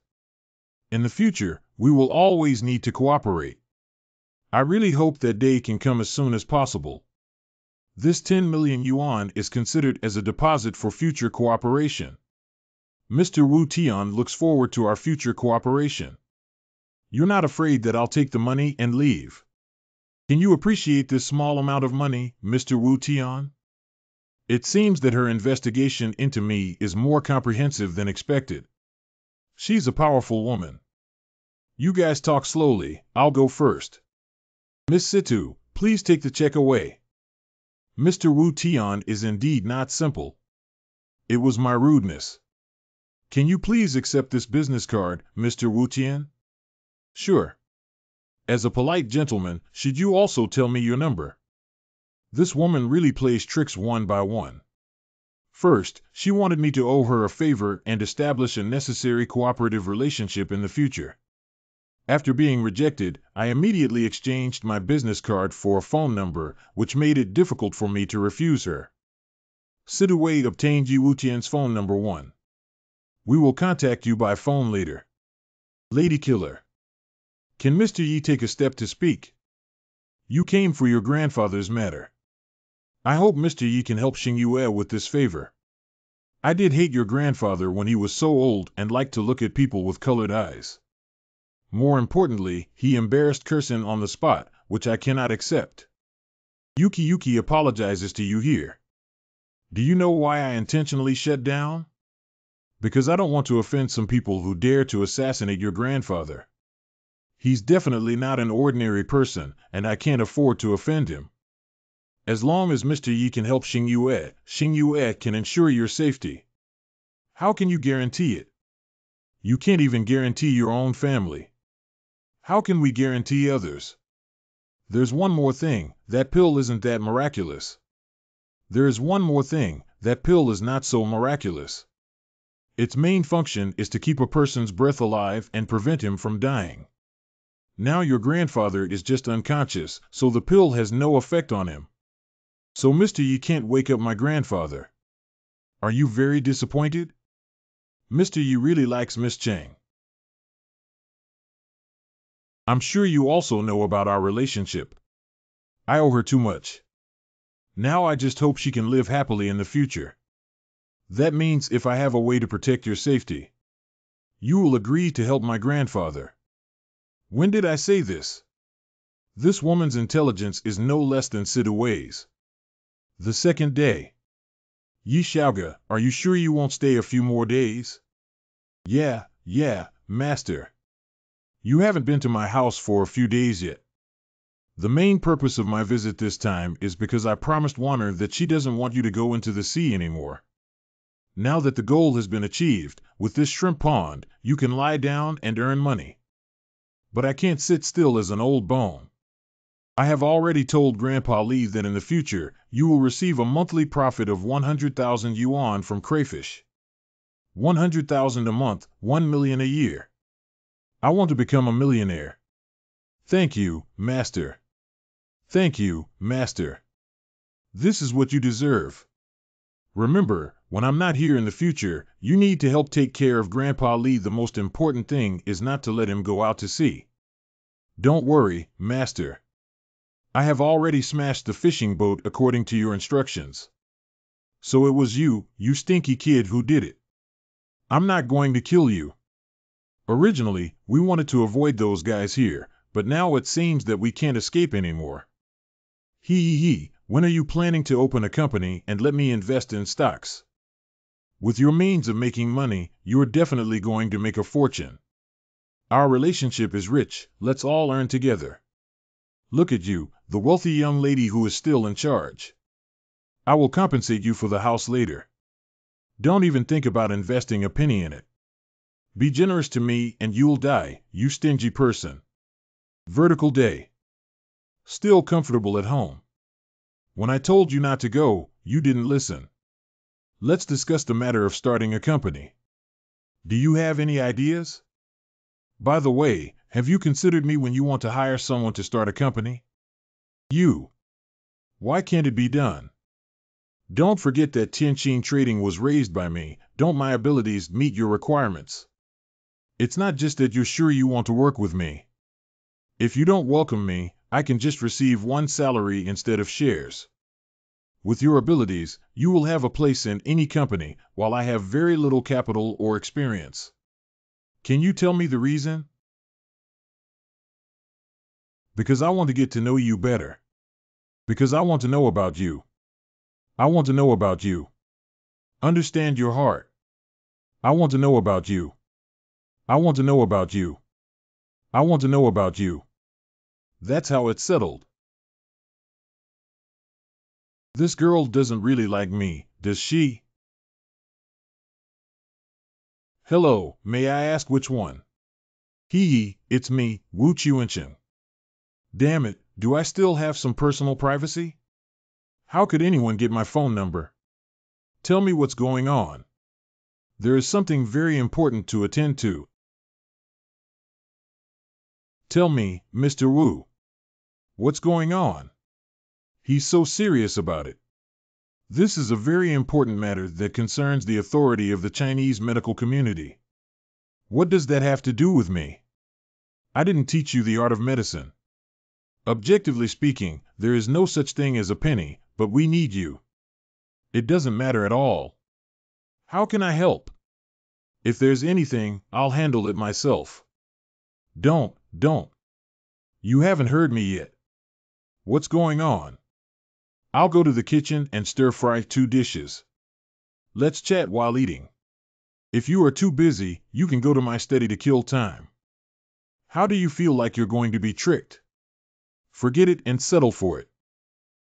In the future, we will always need to cooperate. I really hope that day can come as soon as possible. This 10 million yuan is considered as a deposit for future cooperation. Mr. Wu Tian looks forward to our future cooperation. You're not afraid that I'll take the money and leave. Can you appreciate this small amount of money, Mr. Wu Tian? It seems that her investigation into me is more comprehensive than expected. She's a powerful woman. You guys talk slowly, I'll go first. Miss Situ, please take the check away. Mr. Wu Tian is indeed not simple. It was my rudeness. Can you please accept this business card, Mr. Wu Tian? Sure. As a polite gentleman, should you also tell me your number? This woman really plays tricks one by one. First, she wanted me to owe her a favor and establish a necessary cooperative relationship in the future. After being rejected, I immediately exchanged my business card for a phone number, which made it difficult for me to refuse her. Sidaway obtained Yi Wutian's phone number 1. We will contact you by phone later. Lady Killer. Can Mr. Yi take a step to speak? You came for your grandfather's matter. I hope Mr. Yi can help Xing Yue with this favor. I did hate your grandfather when he was so old and liked to look at people with colored eyes. More importantly, he embarrassed Kursin on the spot, which I cannot accept. Yuki apologizes to you here. Do you know why I intentionally shut down? Because I don't want to offend some people who dare to assassinate your grandfather. He's definitely not an ordinary person, and I can't afford to offend him. As long as Mr. Yi can help Xing Yue can ensure your safety. How can you guarantee it? You can't even guarantee your own family. How can we guarantee others? There's one more thing, that pill isn't that miraculous. There is one more thing, that pill is not so miraculous. Its main function is to keep a person's breath alive and prevent him from dying. Now your grandfather is just unconscious, so the pill has no effect on him. So Mr. Yi can't wake up my grandfather. Are you very disappointed? Mr. Yi really likes Miss Chang. I'm sure you also know about our relationship. I owe her too much. Now I just hope she can live happily in the future. That means if I have a way to protect your safety, you will agree to help my grandfather. When did I say this? This woman's intelligence is no less than Sidaway's. The second day. Yi Xiaoge, are you sure you won't stay a few more days? Yeah, master. You haven't been to my house for a few days yet. The main purpose of my visit this time is because I promised Warner that she doesn't want you to go into the sea anymore. Now that the goal has been achieved, with this shrimp pond, you can lie down and earn money. But I can't sit still as an old bone. I have already told Grandpa Li that in the future, you will receive a monthly profit of 100,000 yuan from crayfish. 100,000 a month, 1 million a year. I want to become a millionaire. Thank you, master. Thank you, master. This is what you deserve. Remember, when I'm not here in the future, you need to help take care of Grandpa Li. The most important thing is not to let him go out to sea. Don't worry, master. I have already smashed the fishing boat according to your instructions. So it was you stinky kid who did it. I'm not going to kill you. Originally, we wanted to avoid those guys here, but now it seems that we can't escape anymore. When are you planning to open a company and let me invest in stocks? With your means of making money, you're definitely going to make a fortune. Our relationship is rich, let's all earn together. Look at you, the wealthy young lady who is still in charge. I will compensate you for the house later. Don't even think about investing a penny in it. Be generous to me and you'll die, you stingy person. Vertical day. Still comfortable at home. When I told you not to go, you didn't listen. Let's discuss the matter of starting a company. Do you have any ideas? By the way, have you considered me when you want to hire someone to start a company? Why can't it be done? Don't forget that Tianqin Trading was raised by me. Don't my abilities meet your requirements? It's not just that you're sure you want to work with me. If you don't welcome me, I can just receive one salary instead of shares. With your abilities, you will have a place in any company, while I have very little capital or experience. Can you tell me the reason? Because I want to get to know you better. Because I want to know about you. I want to know about you. Understand your heart. I want to know about you. I want to know about you. I want to know about you. That's how it's settled. This girl doesn't really like me, does she? Hello, may I ask which one? It's me, Wu Chuancheng. Damn it, do I still have some personal privacy? How could anyone get my phone number? Tell me what's going on. There is something very important to attend to. Tell me, Mr. Wu. What's going on? He's so serious about it. This is a very important matter that concerns the authority of the Chinese medical community. What does that have to do with me? I didn't teach you the art of medicine. Objectively speaking, there is no such thing as a penny, but we need you. It doesn't matter at all. How can I help? If there's anything, I'll handle it myself. Don't. You haven't heard me yet. What's going on? I'll go to the kitchen and stir-fry 2 dishes. Let's chat while eating. If you are too busy, you can go to my study to kill time. How do you feel like you're going to be tricked? Forget it and settle for it.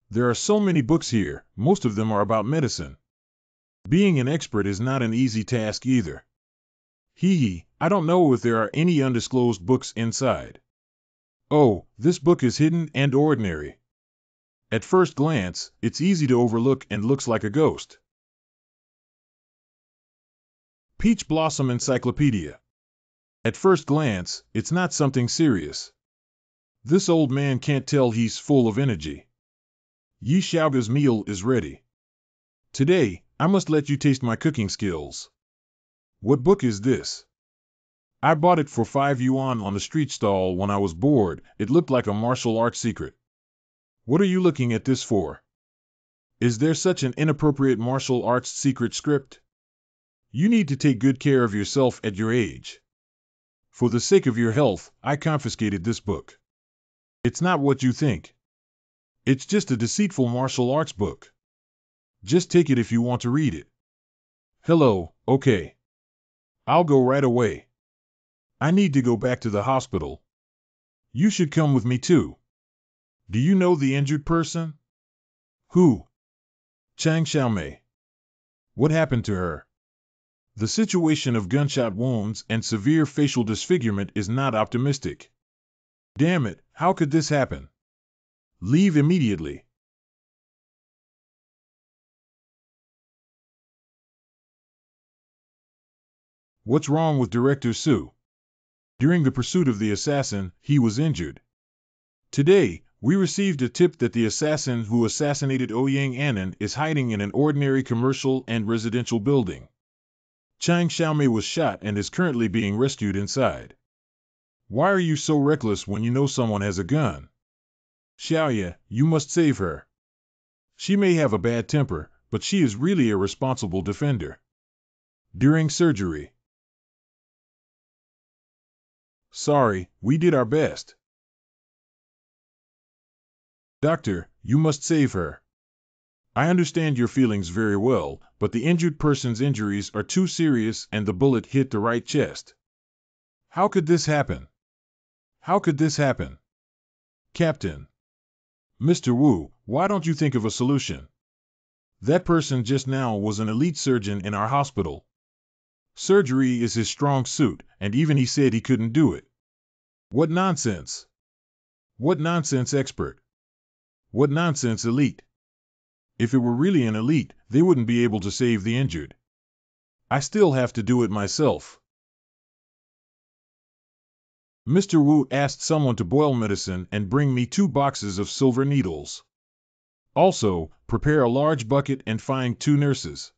There are so many books here, most of them are about medicine. Being an expert is not an easy task either. I don't know if there are any undisclosed books inside. Oh, this book is hidden and ordinary. At first glance, it's easy to overlook and looks like a ghost. Peach Blossom Encyclopedia. At first glance, it's not something serious. This old man can't tell he's full of energy. Yi Xiaoga's meal is ready. Today, I must let you taste my cooking skills. What book is this? I bought it for 5 yuan on the street stall when I was bored. It looked like a martial arts secret. What are you looking at this for? Is there such an inappropriate martial arts secret script? You need to take good care of yourself at your age. For the sake of your health, I confiscated this book. It's not what you think. It's just a deceitful martial arts book. Just take it if you want to read it. Hello, okay. I'll go right away. I need to go back to the hospital. You should come with me too. Do you know the injured person? Who? Chang Xiaomei. What happened to her? The situation of gunshot wounds and severe facial disfigurement is not optimistic. Damn it, how could this happen? Leave immediately. What's wrong with Director Su? During the pursuit of the assassin, he was injured. Today, we received a tip that the assassin who assassinated Ouyang Anan is hiding in an ordinary commercial and residential building. Chang Xiaomei was shot and is currently being rescued inside. Why are you so reckless when you know someone has a gun? Xiaoya, you must save her. She may have a bad temper, but she is really a responsible defender. During surgery. Sorry, we did our best. Doctor, you must save her. I understand your feelings very well, but the injured person's injuries are too serious and the bullet hit the right chest. How could this happen? How could this happen? Captain. Mr. Wu, why don't you think of a solution? That person just now was an elite surgeon in our hospital. Surgery is his strong suit, and even he said he couldn't do it. What nonsense! What nonsense expert! What nonsense elite! If it were really an elite, they wouldn't be able to save the injured. I still have to do it myself. Mr. Wu asked someone to boil medicine and bring me 2 boxes of silver needles. Also, prepare a large bucket and find 2 nurses.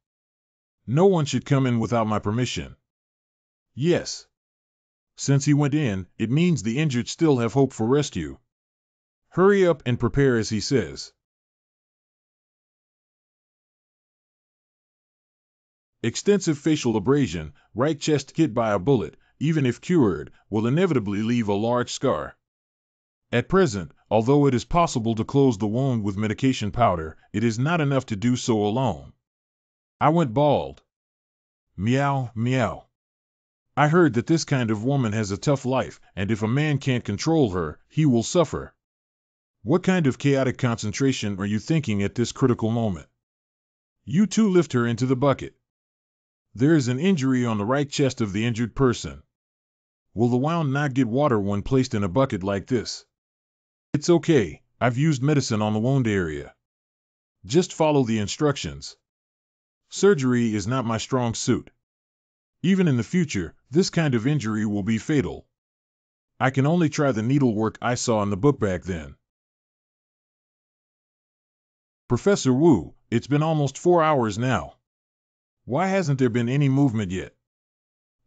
No one should come in without my permission. Yes. Since he went in, it means the injured still have hope for rescue. Hurry up and prepare as he says. Extensive facial abrasion, right chest hit by a bullet, even if cured, will inevitably leave a large scar. At present, although it is possible to close the wound with medication powder, it is not enough to do so alone. I went bald. Meow, meow. I heard that this kind of woman has a tough life, and if a man can't control her, he will suffer. What kind of chaotic concentration are you thinking at this critical moment? You two lift her into the bucket. There is an injury on the right chest of the injured person. Will the wound not get water when placed in a bucket like this? It's okay, I've used medicine on the wound area. Just follow the instructions. Surgery is not my strong suit. Even in the future, this kind of injury will be fatal. I can only try the needlework I saw in the book back then. Professor Wu, it's been almost 4 hours now. Why hasn't there been any movement yet?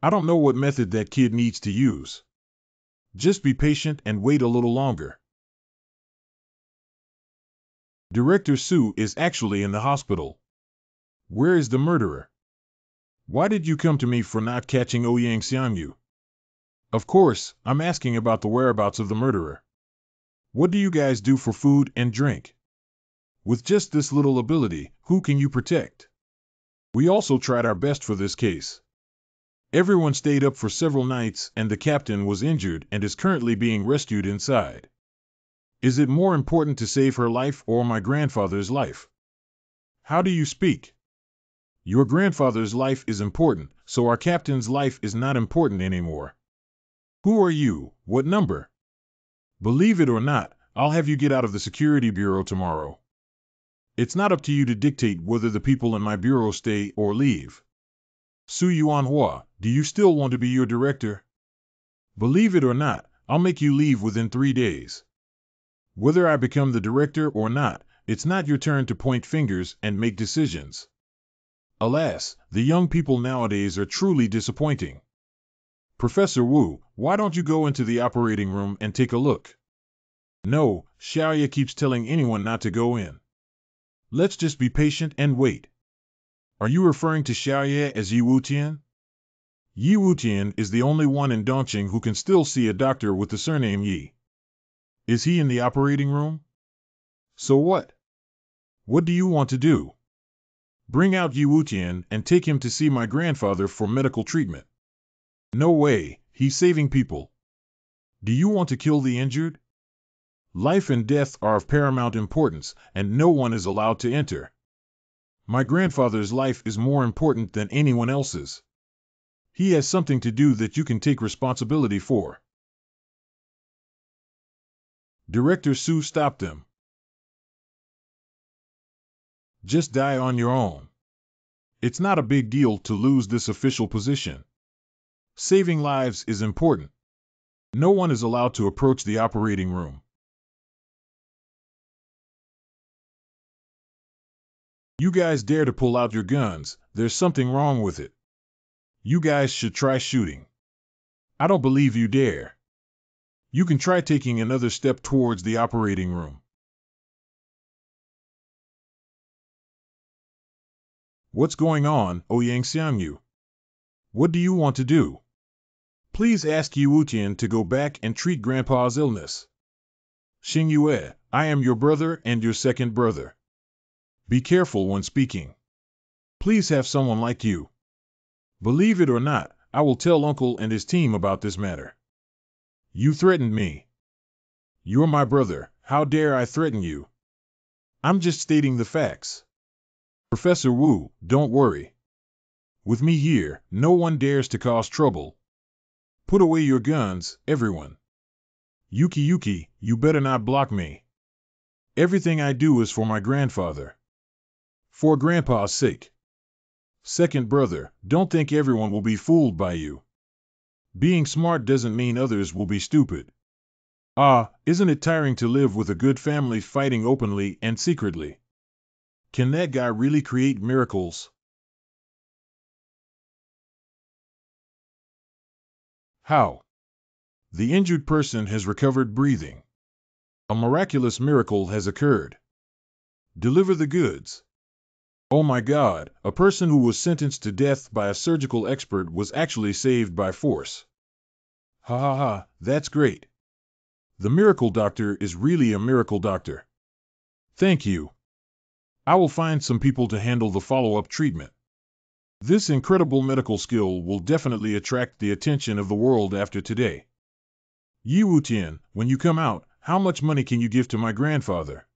I don't know what method that kid needs to use. Just be patient and wait a little longer. Director Su is actually in the hospital. Where is the murderer? Why did you come to me for not catching Ouyang Xiangyu? Of course, I'm asking about the whereabouts of the murderer. What do you guys do for food and drink? With just this little ability, who can you protect? We also tried our best for this case. Everyone stayed up for several nights and the captain was injured and is currently being rescued inside. Is it more important to save her life or my grandfather's life? How do you speak? Your grandfather's life is important, so our captain's life is not important anymore. Who are you? What number? Believe it or not, I'll have you get out of the security bureau tomorrow. It's not up to you to dictate whether the people in my bureau stay or leave. Su Yuanhua, do you still want to be your director? Believe it or not, I'll make you leave within 3 days. Whether I become the director or not, it's not your turn to point fingers and make decisions. Alas, the young people nowadays are truly disappointing. Professor Wu, why don't you go into the operating room and take a look? No, Xiaoya keeps telling anyone not to go in. Let's just be patient and wait. Are you referring to Xiaoya as Yi Wutian? Yi Wutian is the only one in Dongqing who can still see a doctor with the surname Yi. Is he in the operating room? So what? What do you want to do? Bring out Yi Wutian and take him to see my grandfather for medical treatment. No way, he's saving people. Do you want to kill the injured? Life and death are of paramount importance, and no one is allowed to enter. My grandfather's life is more important than anyone else's. He has something to do that you can take responsibility for. Director Su stopped them. Just die on your own. It's not a big deal to lose this official position. Saving lives is important. No one is allowed to approach the operating room. You guys dare to pull out your guns, there's something wrong with it. You guys should try shooting. I don't believe you dare. You can try taking another step towards the operating room. What's going on, Ouyang Xiangyu? What do you want to do? Please ask Yi Wutian to go back and treat Grandpa's illness. Xing Yue, I am your brother and your second brother. Be careful when speaking. Please have someone like you. Believe it or not, I will tell Uncle and his team about this matter. You threatened me. You're my brother, how dare I threaten you? I'm just stating the facts. Professor Wu, don't worry. With me here, no one dares to cause trouble. Put away your guns, everyone. Yuki, you better not block me. Everything I do is for my grandfather. For Grandpa's sake. Second brother, don't think everyone will be fooled by you. Being smart doesn't mean others will be stupid. Isn't it tiring to live with a good family fighting openly and secretly? Can that guy really create miracles? How? The injured person has recovered breathing. A miraculous miracle has occurred. Deliver the goods. Oh my God, a person who was sentenced to death by a surgical expert was actually saved by force. Ha ha ha, that's great. The miracle doctor is really a miracle doctor. Thank you. I will find some people to handle the follow-up treatment. This incredible medical skill will definitely attract the attention of the world after today. Yi Wutian, when you come out, how much money can you give to my grandfather?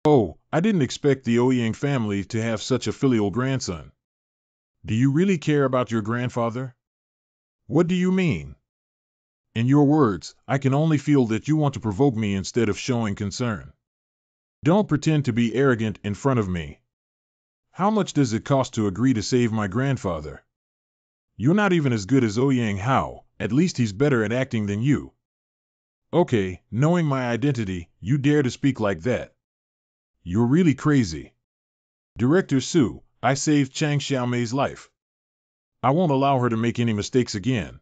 Oh, I didn't expect the Ouyang family to have such a filial grandson. Do you really care about your grandfather? What do you mean? In your words, I can only feel that you want to provoke me instead of showing concern. Don't pretend to be arrogant in front of me. How much does it cost to agree to save my grandfather? You're not even as good as Ouyang Hao, at least he's better at acting than you. Okay, knowing my identity, you dare to speak like that. You're really crazy. Director Su, I saved Chang Xiaomei's life. I won't allow her to make any mistakes again.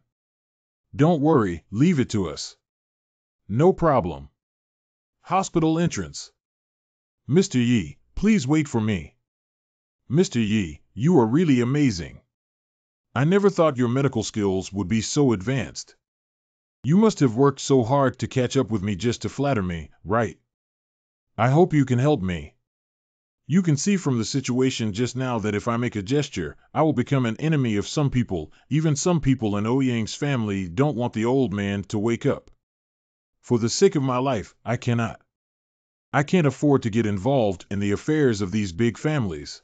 Don't worry, leave it to us. No problem. Hospital entrance. Mr. Yi, please wait for me. Mr. Yi, you are really amazing. I never thought your medical skills would be so advanced. You must have worked so hard to catch up with me just to flatter me, right? I hope you can help me. You can see from the situation just now that if I make a gesture, I will become an enemy of some people. Even some people in Ouyang's family don't want the old man to wake up. For the sake of my life, I cannot. I can't afford to get involved in the affairs of these big families.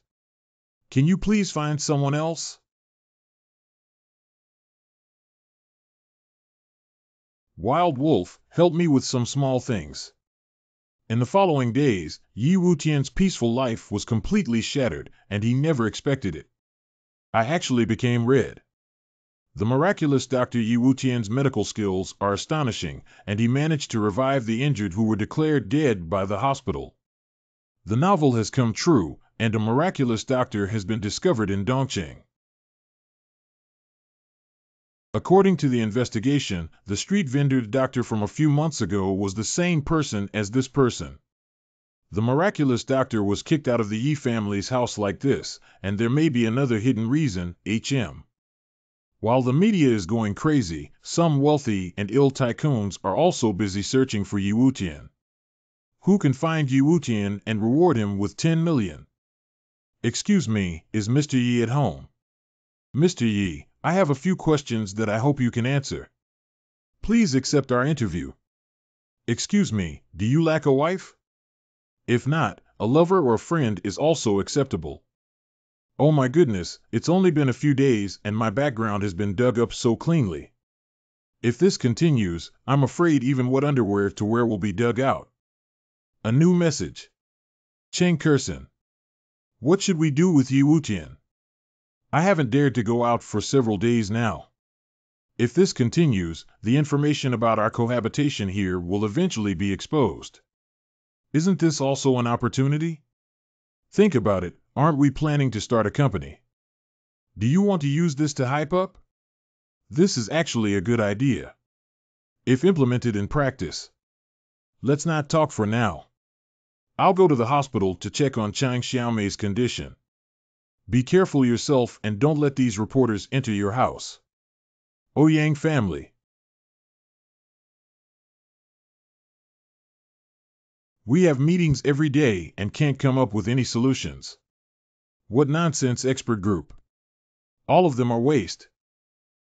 Can you please find someone else? Wild Wolf, help me with some small things. In the following days, Yi Wutian's peaceful life was completely shattered, and he never expected it. I actually became red. The miraculous Dr. Yi Wutian's medical skills are astonishing, and he managed to revive the injured who were declared dead by the hospital. The novel has come true, and a miraculous doctor has been discovered in Dongqing. According to the investigation, the street vendor doctor from a few months ago was the same person as this person. The miraculous doctor was kicked out of the Yi family's house like this, and there may be another hidden reason, HM. While the media is going crazy, some wealthy and ill tycoons are also busy searching for Yi Wutian. Who can find Yi Wutian and reward him with 10 million? Excuse me, is Mr. Yi at home? Mr. Yi, I have a few questions that I hope you can answer. Please accept our interview. Excuse me, do you lack a wife? If not, a lover or friend is also acceptable. Oh my goodness, it's only been a few days and my background has been dug up so cleanly. If this continues, I'm afraid even what underwear to wear will be dug out. A new message. Cheng Kursen. What should we do with Yi Wutian? I haven't dared to go out for several days now. If this continues, the information about our cohabitation here will eventually be exposed. Isn't this also an opportunity? Think about it, aren't we planning to start a company? Do you want to use this to hype up? This is actually a good idea. If implemented in practice. Let's not talk for now. I'll go to the hospital to check on Chang Xiaomei's condition. Be careful yourself and don't let these reporters enter your house. Ouyang family. We have meetings every day and can't come up with any solutions. What nonsense expert group. All of them are waste.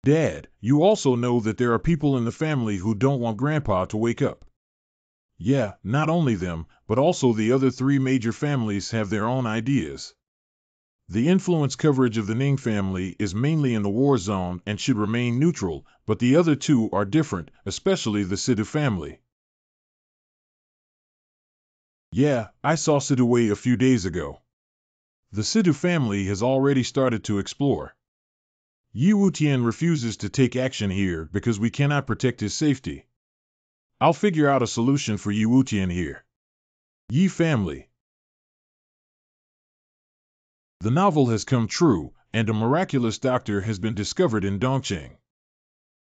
Dad, you also know that there are people in the family who don't want Grandpa to wake up. Yeah, not only them, but also the other 3 major families have their own ideas. The influence coverage of the Ning family is mainly in the war zone and should remain neutral, but the other 2 are different, especially the Sidhu family. Yeah, I saw Sidhu a few days ago. The Sidhu family has already started to explore. Yi Wutian refuses to take action here because we cannot protect his safety. I'll figure out a solution for Yi Wutian here. Yi family. The novel has come true, and a miraculous doctor has been discovered in Dongqing.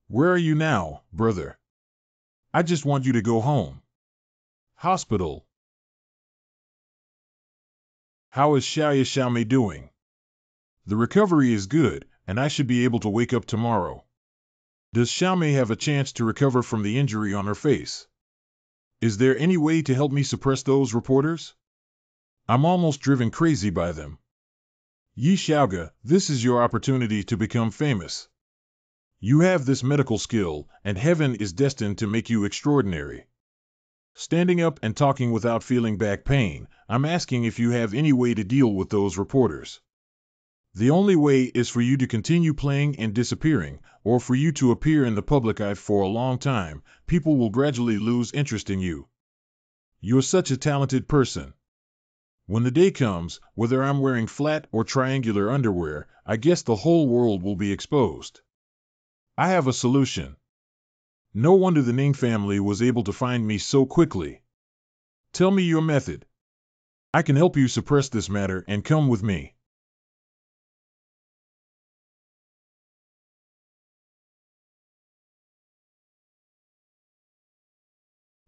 Where are you now, brother? I just want you to go home. Hospital. How is Xiaomei doing? The recovery is good, and I should be able to wake up tomorrow. Does Xiaomei have a chance to recover from the injury on her face? Is there any way to help me suppress those reporters? I'm almost driven crazy by them. Yi Xiaoge, this is your opportunity to become famous. You have this medical skill, and heaven is destined to make you extraordinary. Standing up and talking without feeling back pain, I'm asking if you have any way to deal with those reporters. The only way is for you to continue playing and disappearing, or for you to appear in the public eye for a long time. People will gradually lose interest in you. You're such a talented person. When the day comes, whether I'm wearing flat or triangular underwear, I guess the whole world will be exposed. I have a solution. No wonder the Ning family was able to find me so quickly. Tell me your method. I can help you suppress this matter and come with me.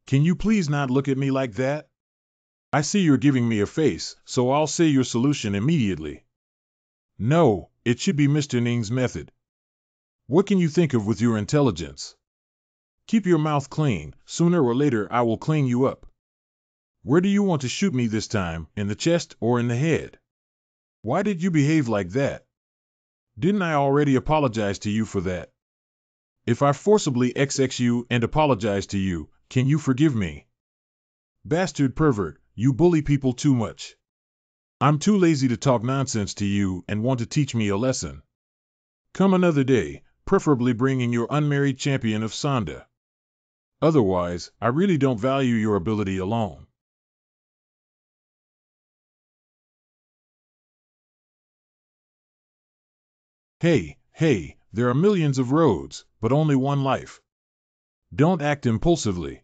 Can you please not look at me like that? I see you're giving me a face, so I'll say your solution immediately. No, it should be Mr. Ning's method. What can you think of with your intelligence? Keep your mouth clean, sooner or later I will clean you up. Where do you want to shoot me this time, in the chest or in the head? Why did you behave like that? Didn't I already apologize to you for that? If I forcibly XX you and apologize to you, can you forgive me? Bastard pervert, you bully people too much. I'm too lazy to talk nonsense to you and want to teach me a lesson. Come another day, preferably bringing your unmarried champion of Sonda. Otherwise, I really don't value your ability alone. Hey, there are millions of roads, but only one life. Don't act impulsively.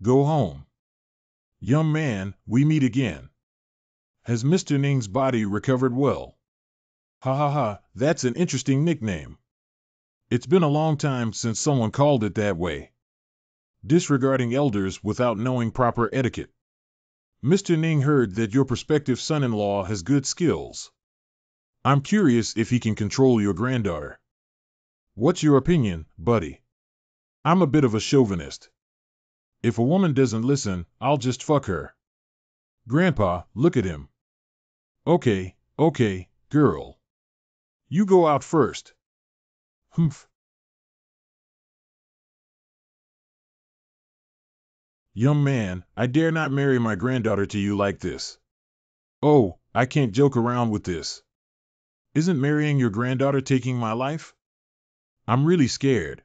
Go home. Young man, we meet again. Has Mr. Ning's body recovered well? Ha ha ha, that's an interesting nickname. It's been a long time since someone called it that way. Disregarding elders without knowing proper etiquette. Mr. Ning heard that your prospective son-in-law has good skills. I'm curious if he can control your granddaughter. What's your opinion, buddy? I'm a bit of a chauvinist. If a woman doesn't listen, I'll just fuck her. Grandpa, look at him. Okay, girl. You go out first. Humph. Young man, I dare not marry my granddaughter to you like this. Oh, I can't joke around with this. Isn't marrying your granddaughter taking my life? I'm really scared.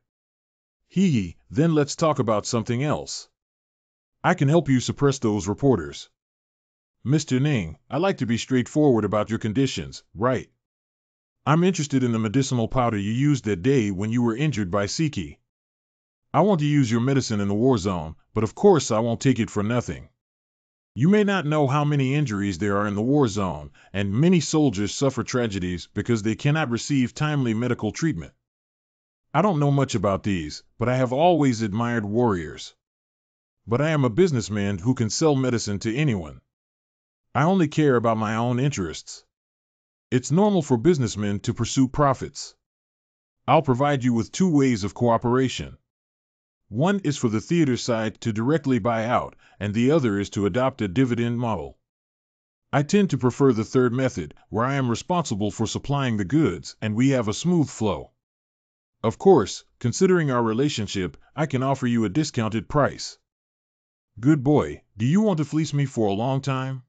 Hee, then let's talk about something else. I can help you suppress those reporters. Mr. Ning, I like to be straightforward about your conditions, right? I'm interested in the medicinal powder you used that day when you were injured by Siki. I want to use your medicine in the war zone, but of course I won't take it for nothing. You may not know how many injuries there are in the war zone, and many soldiers suffer tragedies because they cannot receive timely medical treatment. I don't know much about these, but I have always admired warriors. But I am a businessman who can sell medicine to anyone. I only care about my own interests. It's normal for businessmen to pursue profits. I'll provide you with two ways of cooperation. One is for the theater side to directly buy out, and the other is to adopt a dividend model. I tend to prefer the third method, where I am responsible for supplying the goods and we have a smooth flow. Of course, considering our relationship, I can offer you a discounted price. Good boy, do you want to fleece me for a long time?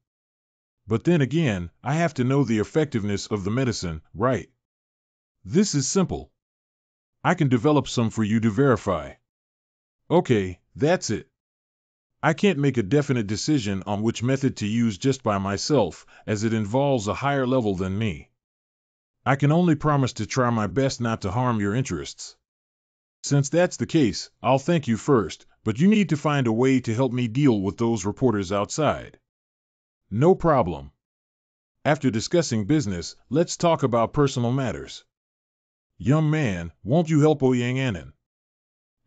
But then again, I have to know the effectiveness of the medicine, right? This is simple. I can develop some for you to verify. Okay, that's it. I can't make a definite decision on which method to use just by myself, as it involves a higher level than me. I can only promise to try my best not to harm your interests. Since that's the case, I'll thank you first, but you need to find a way to help me deal with those reporters outside. No problem. After discussing business, let's talk about personal matters. Young man, won't you help Ouyang Anan?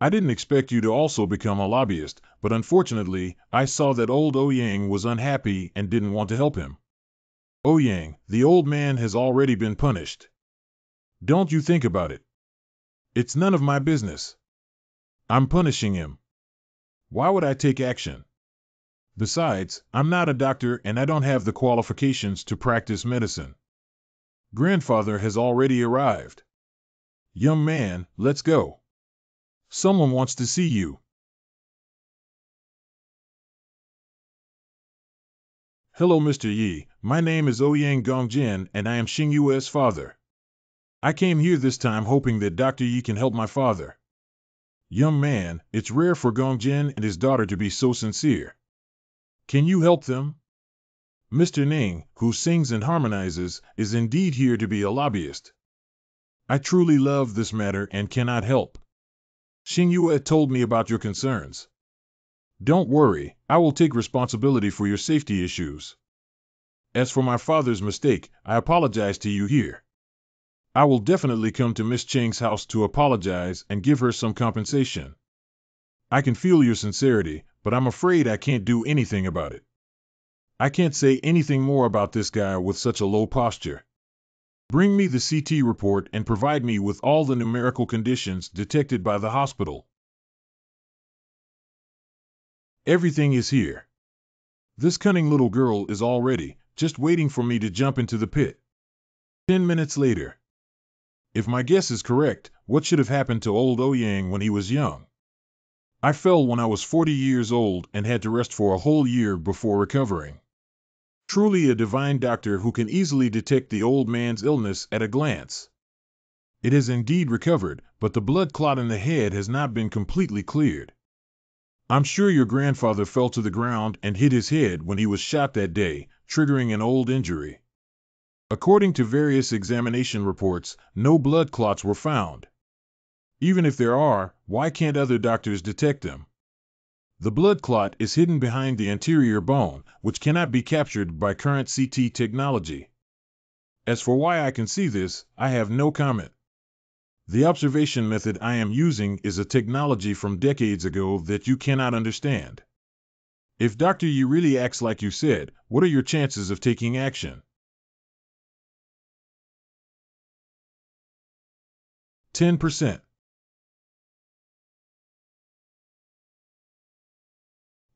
I didn't expect you to also become a lobbyist, but unfortunately, I saw that old Ouyang was unhappy and didn't want to help him. Ouyang, the old man has already been punished. Don't you think about it. It's none of my business. I'm punishing him. Why would I take action? Besides, I'm not a doctor and I don't have the qualifications to practice medicine. Grandfather has already arrived. Young man, let's go. Someone wants to see you. Hello, Mr. Yi. My name is Ouyang Gongjin and I am Xing Yue's father. I came here this time hoping that Dr. Yi can help my father. Young man, it's rare for Gongjin and his daughter to be so sincere. Can you help them? Mr. Ning, who sings and harmonizes, is indeed here to be a lobbyist. I truly love this matter and cannot help. Xingyue told me about your concerns. Don't worry, I will take responsibility for your safety issues. As for my father's mistake, I apologize to you here. I will definitely come to Miss Cheng's house to apologize and give her some compensation. I can feel your sincerity, but I'm afraid I can't do anything about it. I can't say anything more about this guy with such a low posture. Bring me the CT report and provide me with all the numerical conditions detected by the hospital. Everything is here. This cunning little girl is all ready, just waiting for me to jump into the pit. 10 minutes later. If my guess is correct, what should have happened to old Ouyang when he was young? I fell when I was 40 years old and had to rest for a whole year before recovering. Truly a divine doctor who can easily detect the old man's illness at a glance. It has indeed recovered, but the blood clot in the head has not been completely cleared. I'm sure your grandfather fell to the ground and hit his head when he was shot that day, triggering an old injury. According to various examination reports, no blood clots were found. Even if there are, why can't other doctors detect them? The blood clot is hidden behind the anterior bone, which cannot be captured by current CT technology. As for why I can see this, I have no comment. The observation method I am using is a technology from decades ago that you cannot understand. If Dr. Yi really acts like you said, what are your chances of taking action? 10%.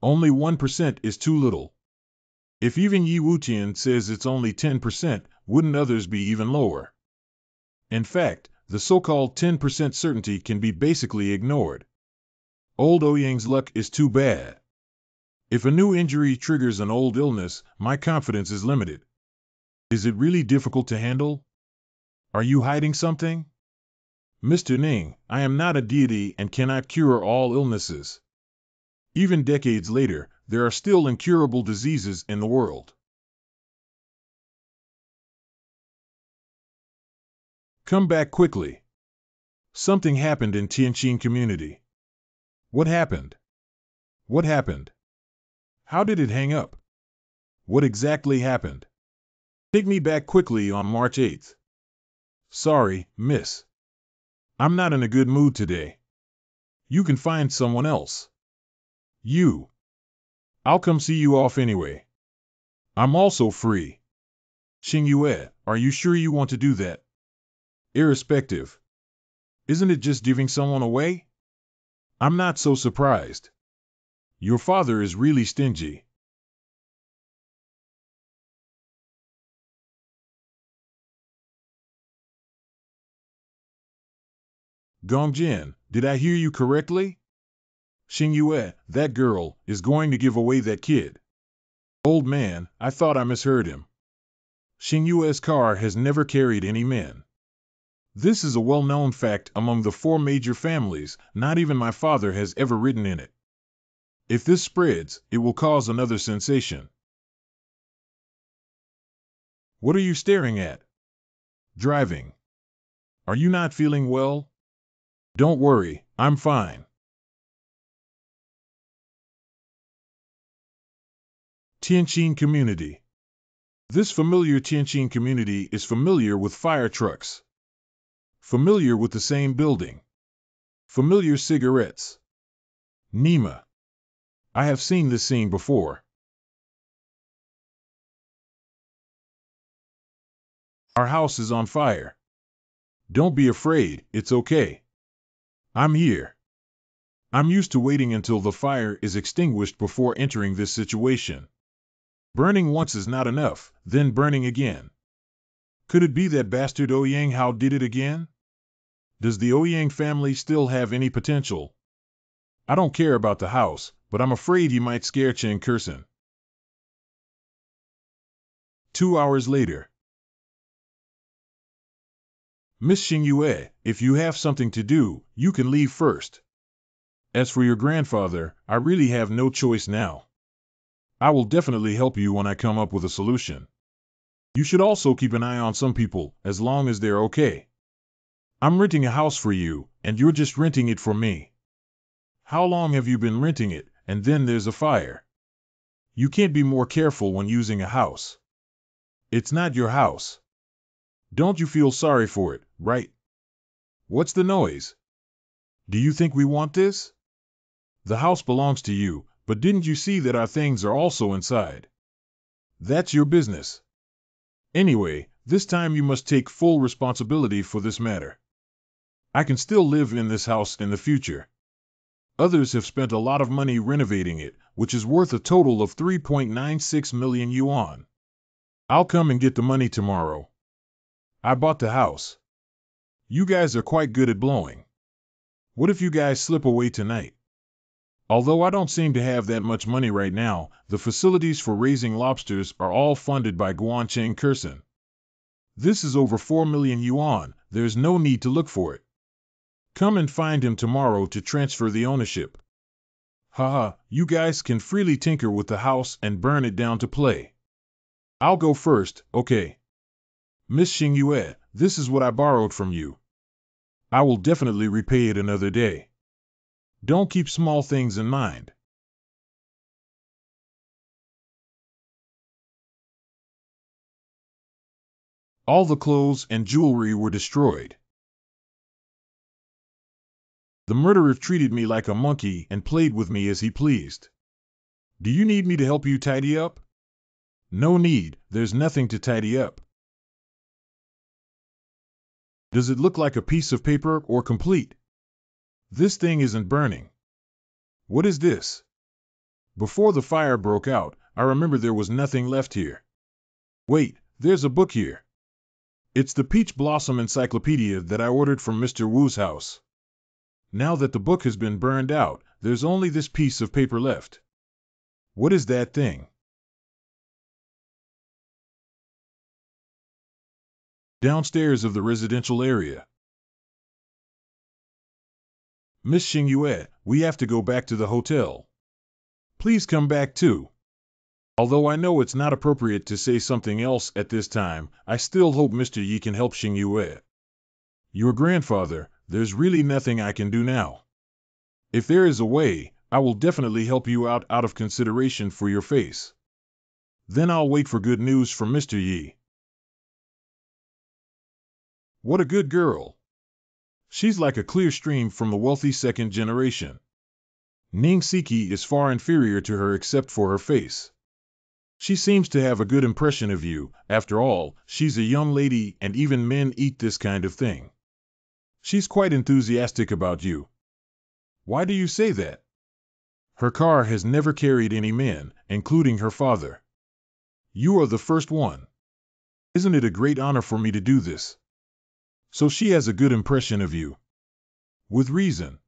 Only 1% is too little. If even Yi Wutian says it's only 10%, wouldn't others be even lower? In fact, the so-called 10% certainty can be basically ignored. Old Ouyang's luck is too bad. If a new injury triggers an old illness, my confidence is limited. Is it really difficult to handle? Are you hiding something? Mr. Ning, I am not a deity and cannot cure all illnesses. Even decades later, there are still incurable diseases in the world. Come back quickly. Something happened in Tianqin community. What happened? What happened? How did it hang up? What exactly happened? Take me back quickly on March 8th. Sorry, miss. I'm not in a good mood today. You can find someone else. You. I'll come see you off anyway. I'm also free. Xingyue, are you sure you want to do that? Irrespective. Isn't it just giving someone away? I'm not so surprised. Your father is really stingy. Gongjin, did I hear you correctly? Xingyue, that girl, is going to give away that kid. Old man, I thought I misheard him. Xingyue's car has never carried any men. This is a well-known fact among the 4 major families, not even my father has ever ridden in it. If this spreads, it will cause another sensation. What are you staring at? Driving. Are you not feeling well? Don't worry, I'm fine. Tianqin community. This familiar Tianqin community is familiar with fire trucks. Familiar with the same building. Familiar cigarettes. Nima. I have seen this scene before. Our house is on fire. Don't be afraid, it's okay. I'm here. I'm used to waiting until the fire is extinguished before entering this situation. Burning once is not enough, then burning again. Could it be that bastard Ouyang Hao did it again? Does the Ouyang family still have any potential? I don't care about the house, but I'm afraid he might scare Chen Kursen. 2 hours later. Miss Xingyue, if you have something to do, you can leave first. As for your grandfather, I really have no choice now. I will definitely help you when I come up with a solution. You should also keep an eye on some people, as long as they're okay. I'm renting a house for you, and you're just renting it for me. How long have you been renting it, and then there's a fire? You can't be more careful when using a house. It's not your house. Don't you feel sorry for it, right? What's the noise? Do you think we want this? The house belongs to you, but didn't you see that our things are also inside? That's your business. Anyway, this time you must take full responsibility for this matter. I can still live in this house in the future. Others have spent a lot of money renovating it, which is worth a total of 3.96 million yuan. I'll come and get the money tomorrow. I bought the house. You guys are quite good at blowing. What if you guys slip away tonight? Although I don't seem to have that much money right now, the facilities for raising lobsters are all funded by Guancheng Kursen. This is over 4 million yuan, there's no need to look for it. Come and find him tomorrow to transfer the ownership. Haha, you guys can freely tinker with the house and burn it down to play. I'll go first, okay? Miss Xingyue, this is what I borrowed from you. I will definitely repay it another day. Don't keep small things in mind. All the clothes and jewelry were destroyed. The murderer treated me like a monkey and played with me as he pleased. Do you need me to help you tidy up? No need, there's nothing to tidy up. Does it look like a piece of paper or complete? This thing isn't burning. What is this? Before the fire broke out, I remember there was nothing left here. Wait, there's a book here. It's the Peach Blossom Encyclopedia that I ordered from Mr. Wu's house. Now that the book has been burned out, there's only this piece of paper left. What is that thing? Downstairs of the residential area. Miss Xingyue, we have to go back to the hotel. Please come back too. Although I know it's not appropriate to say something else at this time, I still hope Mr. Yi can help Xingyue. Your grandfather, there's really nothing I can do now. If there is a way, I will definitely help you out of consideration for your face. Then I'll wait for good news from Mr. Yi. What a good girl. She's like a clear stream from the wealthy second generation. Ning Siki is far inferior to her except for her face. She seems to have a good impression of you. After all, she's a young lady and even men eat this kind of thing. She's quite enthusiastic about you. Why do you say that? Her car has never carried any men, including her father. You are the first one. Isn't it a great honor for me to do this? So she has a good impression of you. With reason.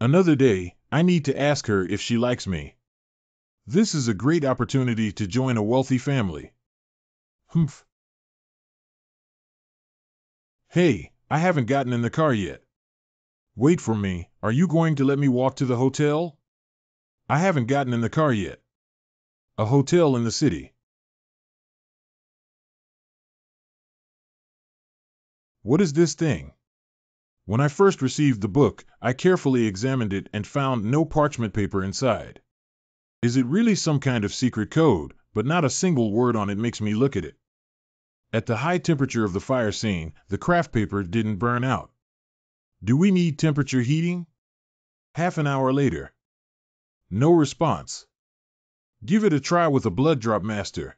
Another day, I need to ask her if she likes me. This is a great opportunity to join a wealthy family. Humph. Hey, I haven't gotten in the car yet. Wait for me, are you going to let me walk to the hotel? I haven't gotten in the car yet. A hotel in the city. What is this thing? When I first received the book, I carefully examined it and found no parchment paper inside. Is it really some kind of secret code, but not a single word on it makes me look at it. At the high temperature of the fire scene, the craft paper didn't burn out. Do we need temperature heating? Half an hour later. No response. Give it a try with a blood drop master.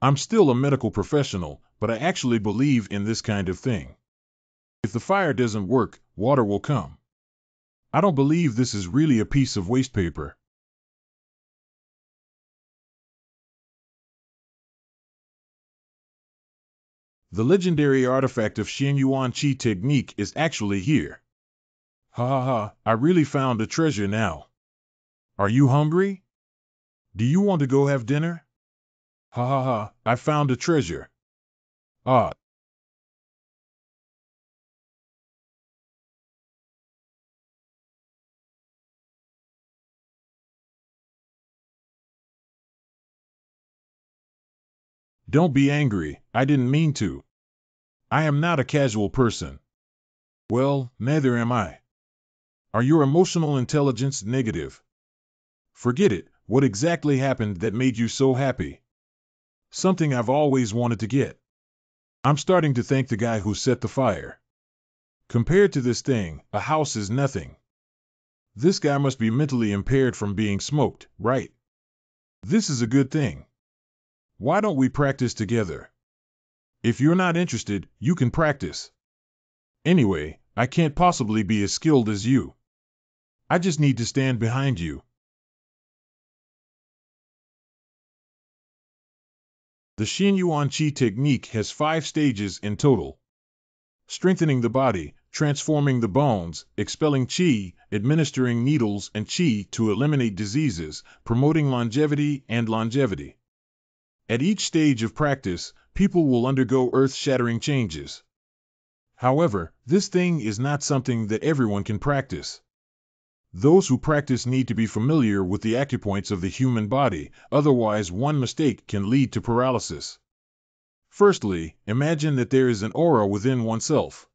I'm still a medical professional, but I actually believe in this kind of thing. If the fire doesn't work, water will come. I don't believe this is really a piece of waste paper. The legendary artifact of Xianyuan Qi technique is actually here. Ha ha ha, I really found a treasure now. Are you hungry? Do you want to go have dinner? Ha ha ha, I found a treasure. Ah, Don't be angry, I didn't mean to. I am not a casual person. Well, neither am I. Are your emotional intelligence negative? Forget it, what exactly happened that made you so happy? Something I've always wanted to get. I'm starting to thank the guy who set the fire. Compared to this thing, a house is nothing. This guy must be mentally impaired from being smoked, right? This is a good thing. Why don't we practice together? If you're not interested, you can practice. Anyway, I can't possibly be as skilled as you. I just need to stand behind you. The Xinyuan Qi technique has 5 stages in total. Strengthening the body, transforming the bones, expelling qi, administering needles and qi to eliminate diseases, promoting longevity and longevity. At each stage of practice, people will undergo earth-shattering changes. However, this thing is not something that everyone can practice. Those who practice need to be familiar with the acupoints of the human body, otherwise one mistake can lead to paralysis. Firstly, imagine that there is an aura within oneself.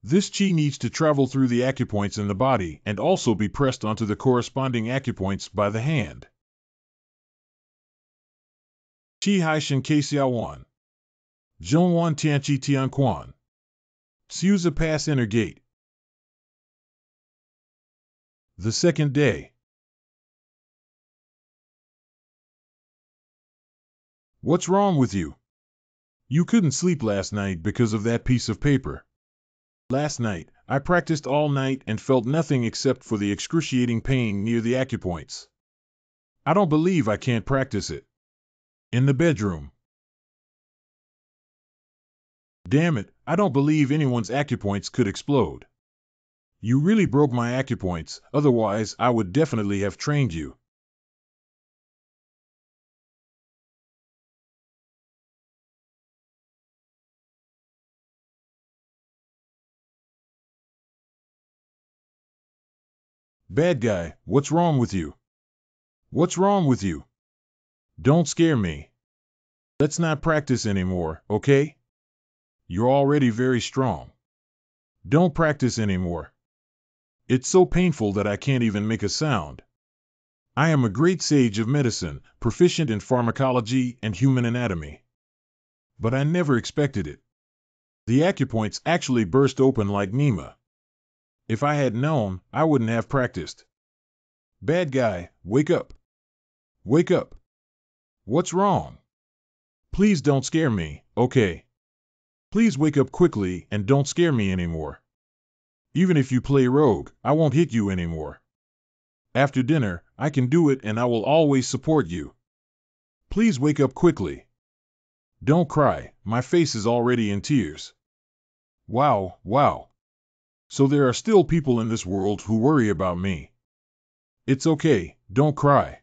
This qi needs to travel through the acupoints in the body and also be pressed onto the corresponding acupoints by the hand. Qi hai shen ke xiaowan. Zhongwan tianqi tianquan. Suza pass inner gate. The second day. What's wrong with you? You couldn't sleep last night because of that piece of paper. Last night, I practiced all night and felt nothing except for the excruciating pain near the acupoints. I don't believe I can't practice it. In the bedroom. Damn it, I don't believe anyone's acupoints could explode. You really broke my acupoints, otherwise I would definitely have trained you. Bad guy, what's wrong with you? What's wrong with you? Don't scare me. Let's not practice anymore, okay? You're already very strong. Don't practice anymore. It's so painful that I can't even make a sound. I am a great sage of medicine, proficient in pharmacology and human anatomy. But I never expected it. The acupoints actually burst open like Nima. If I had known, I wouldn't have practiced. Bad guy, wake up. Wake up. What's wrong? Please don't scare me, okay? Please wake up quickly and don't scare me anymore. Even if you play rogue, I won't hit you anymore. After dinner, I can do it and I will always support you. Please wake up quickly. Don't cry, my face is already in tears. Wow, wow. So there are still people in this world who worry about me. It's okay, don't cry.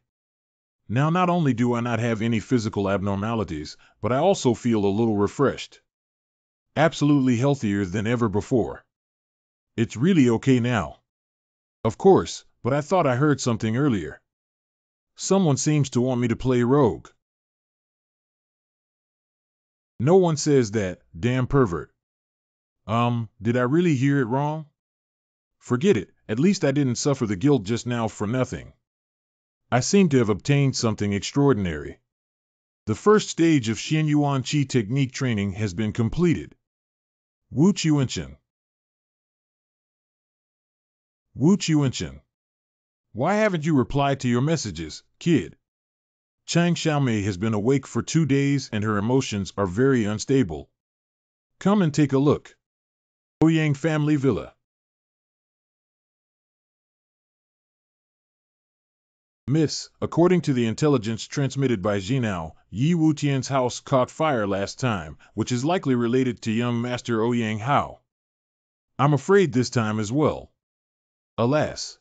Now not only do I not have any physical abnormalities, but I also feel a little refreshed. Absolutely healthier than ever before. It's really okay now. Of course, but I thought I heard something earlier. Someone seems to want me to play rogue. No one says that, damn pervert. Did I really hear it wrong? Forget it, at least I didn't suffer the guilt just now for nothing. I seem to have obtained something extraordinary. The first stage of Xinyuan Qi technique training has been completed. Wu Chuanchen. Wu Chuanchen. Why haven't you replied to your messages, kid? Chang Xiaomei has been awake for 2 days and her emotions are very unstable. Come and take a look. Ouyang Family Villa. Miss, according to the intelligence transmitted by Jinao, Yi Wutian's house caught fire last time, which is likely related to young Master Ouyang Hao. I'm afraid this time as well. Alas.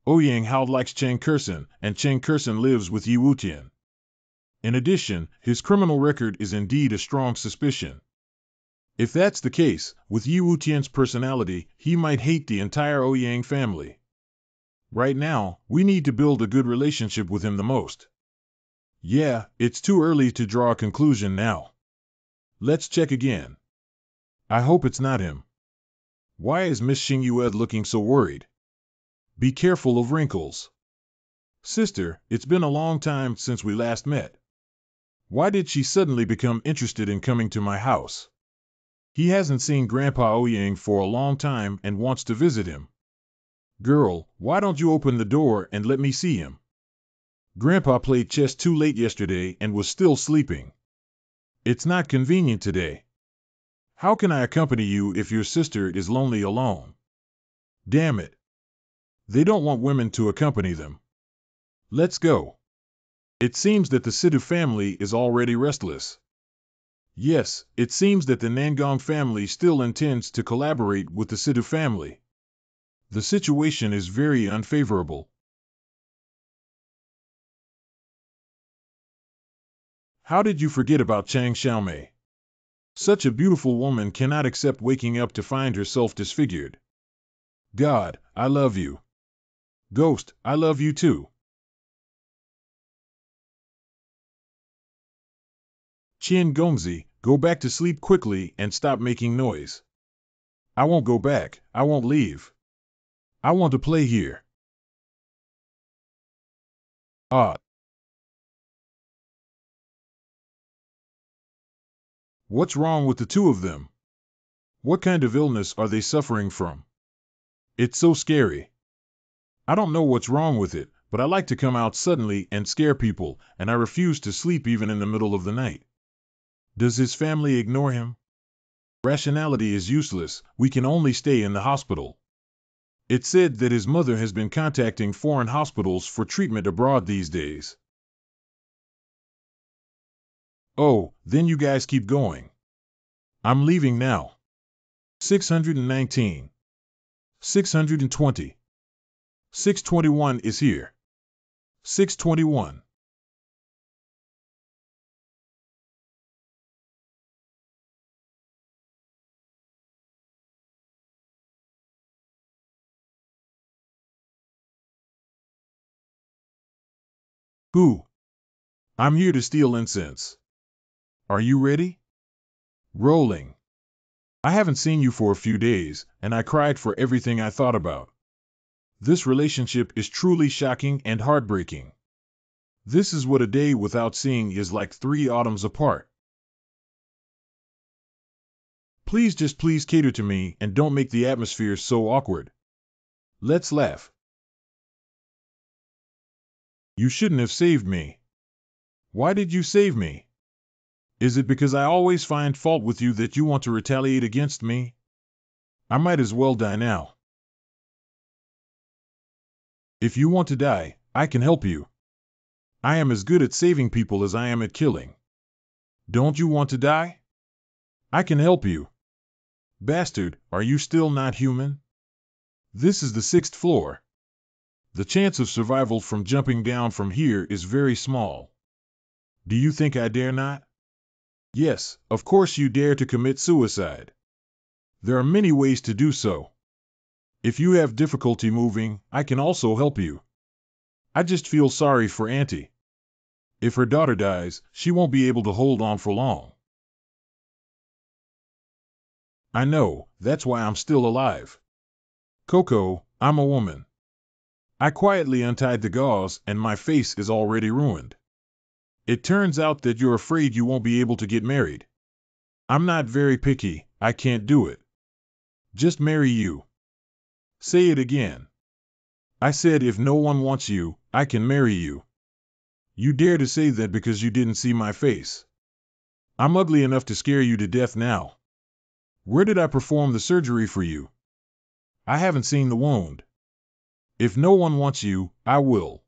Ouyang Hao likes Cheng Kursen, and Cheng Kursen lives with Yi Wutian. In addition, his criminal record is indeed a strong suspicion. If that's the case, with Yi Wutian's personality, he might hate the entire Ouyang family. Right now, we need to build a good relationship with him the most. Yeah, it's too early to draw a conclusion now. Let's check again. I hope it's not him. Why is Miss Xingyue looking so worried? Be careful of wrinkles. Sister, it's been a long time since we last met. Why did she suddenly become interested in coming to my house? He hasn't seen Grandpa Ouyang for a long time and wants to visit him. Girl, why don't you open the door and let me see him? Grandpa played chess too late yesterday and was still sleeping. It's not convenient today. How can I accompany you if your sister is lonely alone? Damn it. They don't want women to accompany them. Let's go. It seems that the Sidhu family is already restless. Yes, it seems that the Nangong family still intends to collaborate with the Sidhu family. The situation is very unfavorable. How did you forget about Chang Xiaomei? Such a beautiful woman cannot accept waking up to find herself disfigured. God, I love you. Ghost, I love you too. Qian Gongzi, go back to sleep quickly and stop making noise. I won't go back, I won't leave. I want to play here. Ah. What's wrong with the two of them? What kind of illness are they suffering from? It's so scary. I don't know what's wrong with it, but I like to come out suddenly and scare people, and I refuse to sleep even in the middle of the night. Does his family ignore him? Rationality is useless, we can only stay in the hospital. It's said that his mother has been contacting foreign hospitals for treatment abroad these days. Oh, then you guys keep going. I'm leaving now. 619. 620. 621 is here. 621. Who? I'm here to steal incense. Are you ready? Rolling. I haven't seen you for a few days, and I cried for everything I thought about. This relationship is truly shocking and heartbreaking. This is what a day without seeing is like 3 autumns apart. Please cater to me and don't make the atmosphere so awkward. Let's laugh. You shouldn't have saved me. Why did you save me? Is it because I always find fault with you that you want to retaliate against me? I might as well die now. If you want to die, I can help you. I am as good at saving people as I am at killing. Don't you want to die? I can help you. Bastard, are you still not human? This is the 6th floor. The chance of survival from jumping down from here is very small. Do you think I dare not? Yes, of course you dare to commit suicide. There are many ways to do so. If you have difficulty moving, I can also help you. I just feel sorry for Auntie. If her daughter dies, she won't be able to hold on for long. I know, that's why I'm still alive. Coco, I'm a woman. I quietly untied the gauze and my face is already ruined. It turns out that you're afraid you won't be able to get married. I'm not very picky, I can't do it. Just marry you. Say it again. I said if no one wants you, I can marry you. You dare to say that because you didn't see my face. I'm ugly enough to scare you to death now. Where did I perform the surgery for you? I haven't seen the wound. If no one wants you, I will.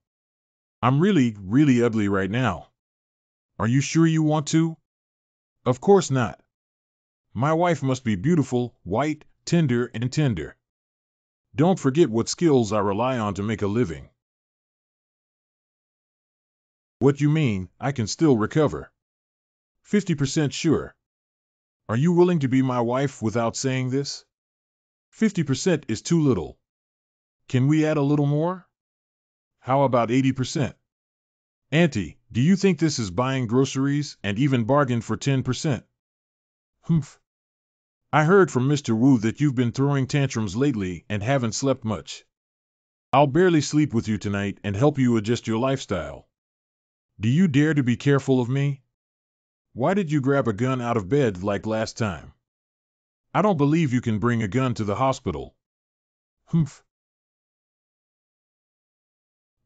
I'm really ugly right now. Are you sure you want to? Of course not. My wife must be beautiful, white, tender. Don't forget what skills I rely on to make a living. What you mean, I can still recover? 50% sure. Are you willing to be my wife without saying this? 50% is too little. Can we add a little more? How about 80%? Auntie, Do you think this is buying groceries and even bargained for 10%? Humph. I heard from Mr. Wu that you've been throwing tantrums lately and haven't slept much. I'll barely sleep with you tonight and help you adjust your lifestyle. Do you dare to be careful of me? Why did you grab a gun out of bed like last time? I don't believe you can bring a gun to the hospital. Humph.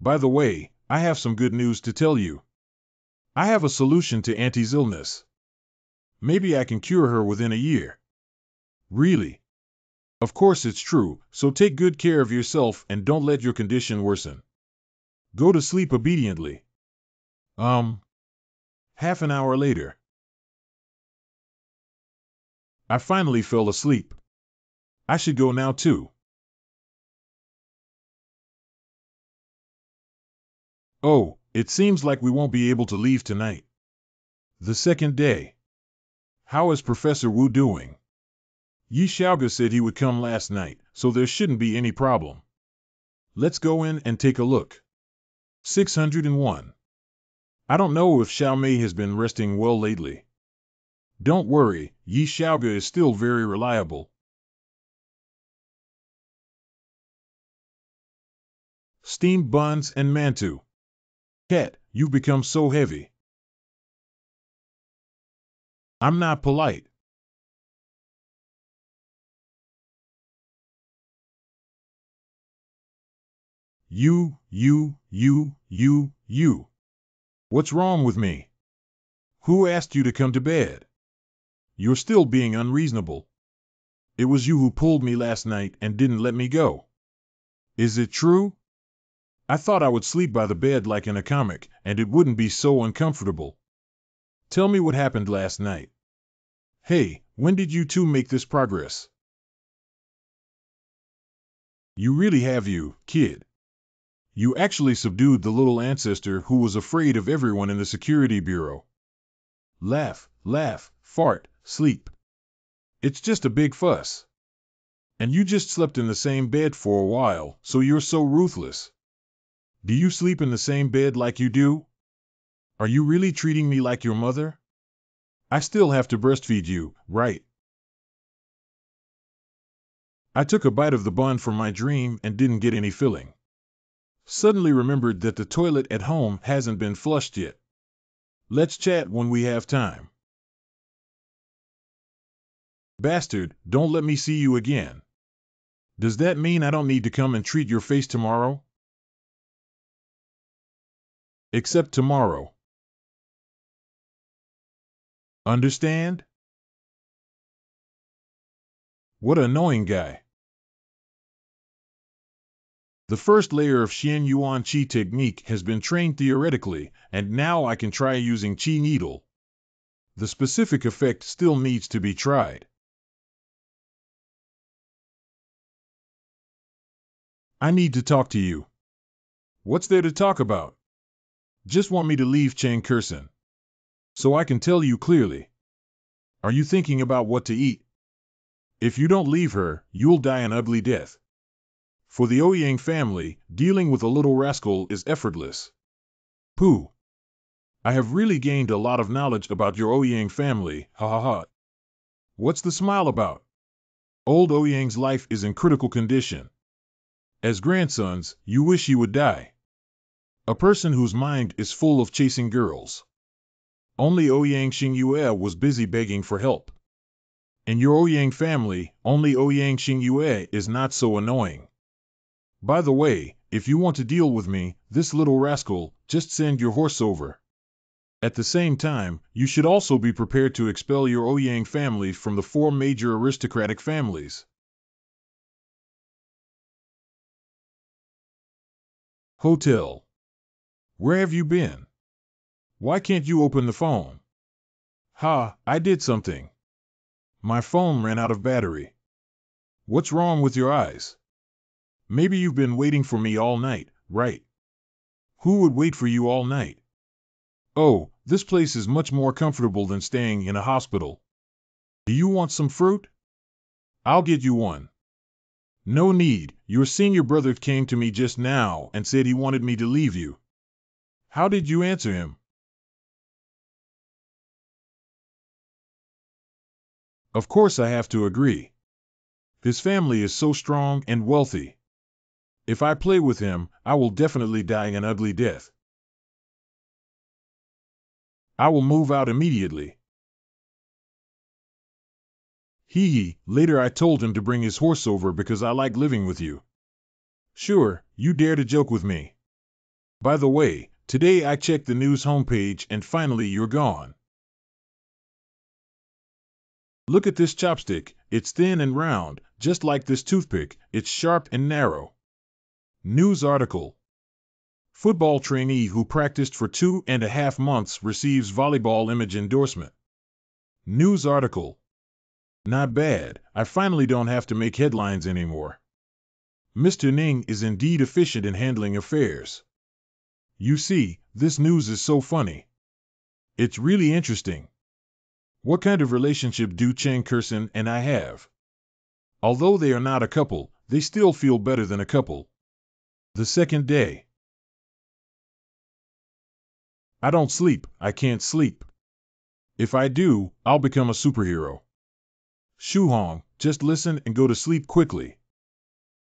By the way, I have some good news to tell you. I have a solution to Auntie's illness. Maybe I can cure her within a year. Really? Of course it's true, so take good care of yourself and don't let your condition worsen. Go to sleep obediently. Half an hour later. I finally fell asleep. I should go now too. Oh, it seems like we won't be able to leave tonight. The second day. How is Professor Wu doing? Yi Xiaoge said he would come last night, so there shouldn't be any problem. Let's go in and take a look. 601. I don't know if Xiao Mei has been resting well lately. Don't worry, Yi Xiaoge is still very reliable. Steamed buns and mantou. Cat, you've become so heavy. I'm not polite. You. What's wrong with me? Who asked you to come to bed? You're still being unreasonable. It was you who pulled me last night and didn't let me go. Is it true? I thought I would sleep by the bed like in a comic, and it wouldn't be so uncomfortable. Tell me what happened last night. Hey, when did you two make this progress? You really have you, kid. You actually subdued the little ancestor who was afraid of everyone in the security bureau. Laugh, fart, sleep. It's just a big fuss. And you just slept in the same bed for a while, so you're so ruthless. Do you sleep in the same bed like you do? Are you really treating me like your mother? I still have to breastfeed you, right? I took a bite of the bun from my dream and didn't get any filling. Suddenly remembered that the toilet at home hasn't been flushed yet. Let's chat when we have time. Bastard, don't let me see you again. Does that mean I don't need to come and treat your face tomorrow? Except tomorrow. Understand? What an annoying guy. The first layer of Xian Yuan Qi technique has been trained theoretically, and now I can try using Qi needle. The specific effect still needs to be tried. I need to talk to you. What's there to talk about? Just want me to leave Chang Kursen. So I can tell you clearly. Are you thinking about what to eat? If you don't leave her, you'll die an ugly death. For the Ouyang family, dealing with a little rascal is effortless. Pooh. I have really gained a lot of knowledge about your Ouyang family, ha ha ha. What's the smile about? Old Ouyang's life is in critical condition. As grandsons, you wish he would die. A person whose mind is full of chasing girls. Only Ouyang Xingyue was busy begging for help. In your Ouyang family, only Ouyang Xingyue is not so annoying. By the way, if you want to deal with me, this little rascal, just send your horse over. At the same time, you should also be prepared to expel your Ouyang family from the 4 major aristocratic families. Hotel. Where have you been? Why can't you open the phone? Ha, I did something. My phone ran out of battery. What's wrong with your eyes? Maybe you've been waiting for me all night, right? Who would wait for you all night? Oh, this place is much more comfortable than staying in a hospital. Do you want some fruit? I'll get you one. No need, your senior brother came to me just now and said he wanted me to leave you. How did you answer him? Of course I have to agree. His family is so strong and wealthy. If I play with him, I will definitely die an ugly death. I will move out immediately. Later I told him to bring his horse over because I like living with you. Sure, you dare to joke with me. By the way, today I checked the news homepage and finally you're gone. Look at this chopstick, it's thin and round, just like this toothpick, it's sharp and narrow. News article. Football trainee who practiced for 2.5 months receives volleyball image endorsement. News article. Not bad, I finally don't have to make headlines anymore. Mr. Ning is indeed efficient in handling affairs. You see, this news is so funny. It's really interesting. What kind of relationship do Cheng Kirsten and I have? Although they are not a couple, they still feel better than a couple. The second day. I don't sleep, I can't sleep. If I do, I'll become a superhero. Shu Hong, just listen and go to sleep quickly.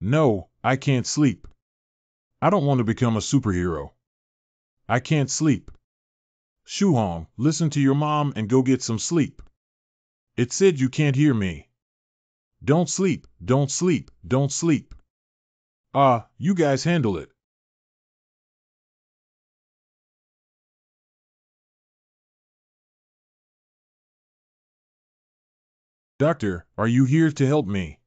No, I can't sleep. I don't want to become a superhero. I can't sleep. Shu Hong, listen to your mom and go get some sleep. It said you can't hear me. Don't sleep, don't sleep, don't sleep. You guys handle it. Doctor, are you here to help me?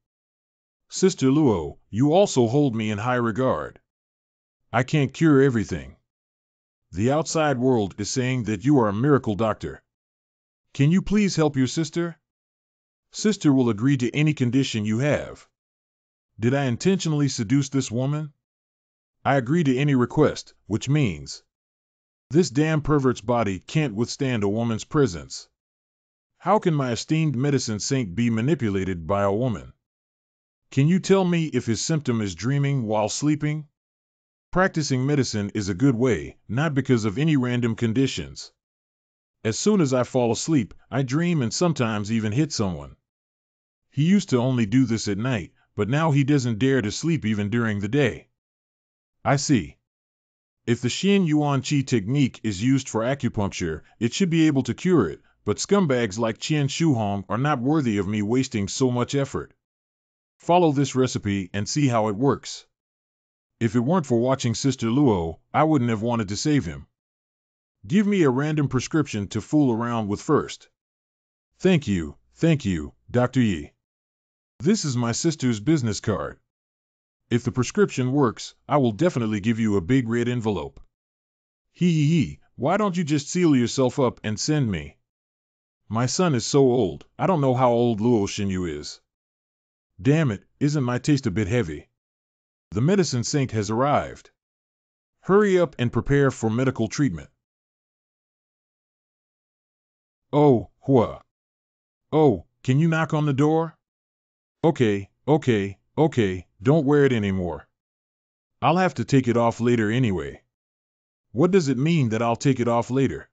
Sister Luo, you also hold me in high regard. I can't cure everything. The outside world is saying that you are a miracle doctor. Can you please help your sister? Sister will agree to any condition you have. Did I intentionally seduce this woman? I agree to any request, which means this damn pervert's body can't withstand a woman's presence. How can my esteemed medicine saint be manipulated by a woman? Can you tell me if his symptom is dreaming while sleeping? Practicing medicine is a good way, not because of any random conditions. As soon as I fall asleep, I dream and sometimes even hit someone. He used to only do this at night, but now he doesn't dare to sleep even during the day. I see. If the Xin Yuan Qi technique is used for acupuncture, it should be able to cure it, but scumbags like Qian Shuhong are not worthy of me wasting so much effort. Follow this recipe and see how it works. If it weren't for watching Sister Luo, I wouldn't have wanted to save him. Give me a random prescription to fool around with first. Thank you, Dr. Yi. This is my sister's business card. If the prescription works, I will definitely give you a big red envelope. Why don't you just seal yourself up and send me? My son is so old, I don't know how old Luo Xinyu is. Damn it, isn't my taste a bit heavy? The medicine saint has arrived. Hurry up and prepare for medical treatment. Oh, Hua. Oh, can you knock on the door? Okay, don't wear it anymore. I'll have to take it off later anyway. What does it mean that I'll take it off later?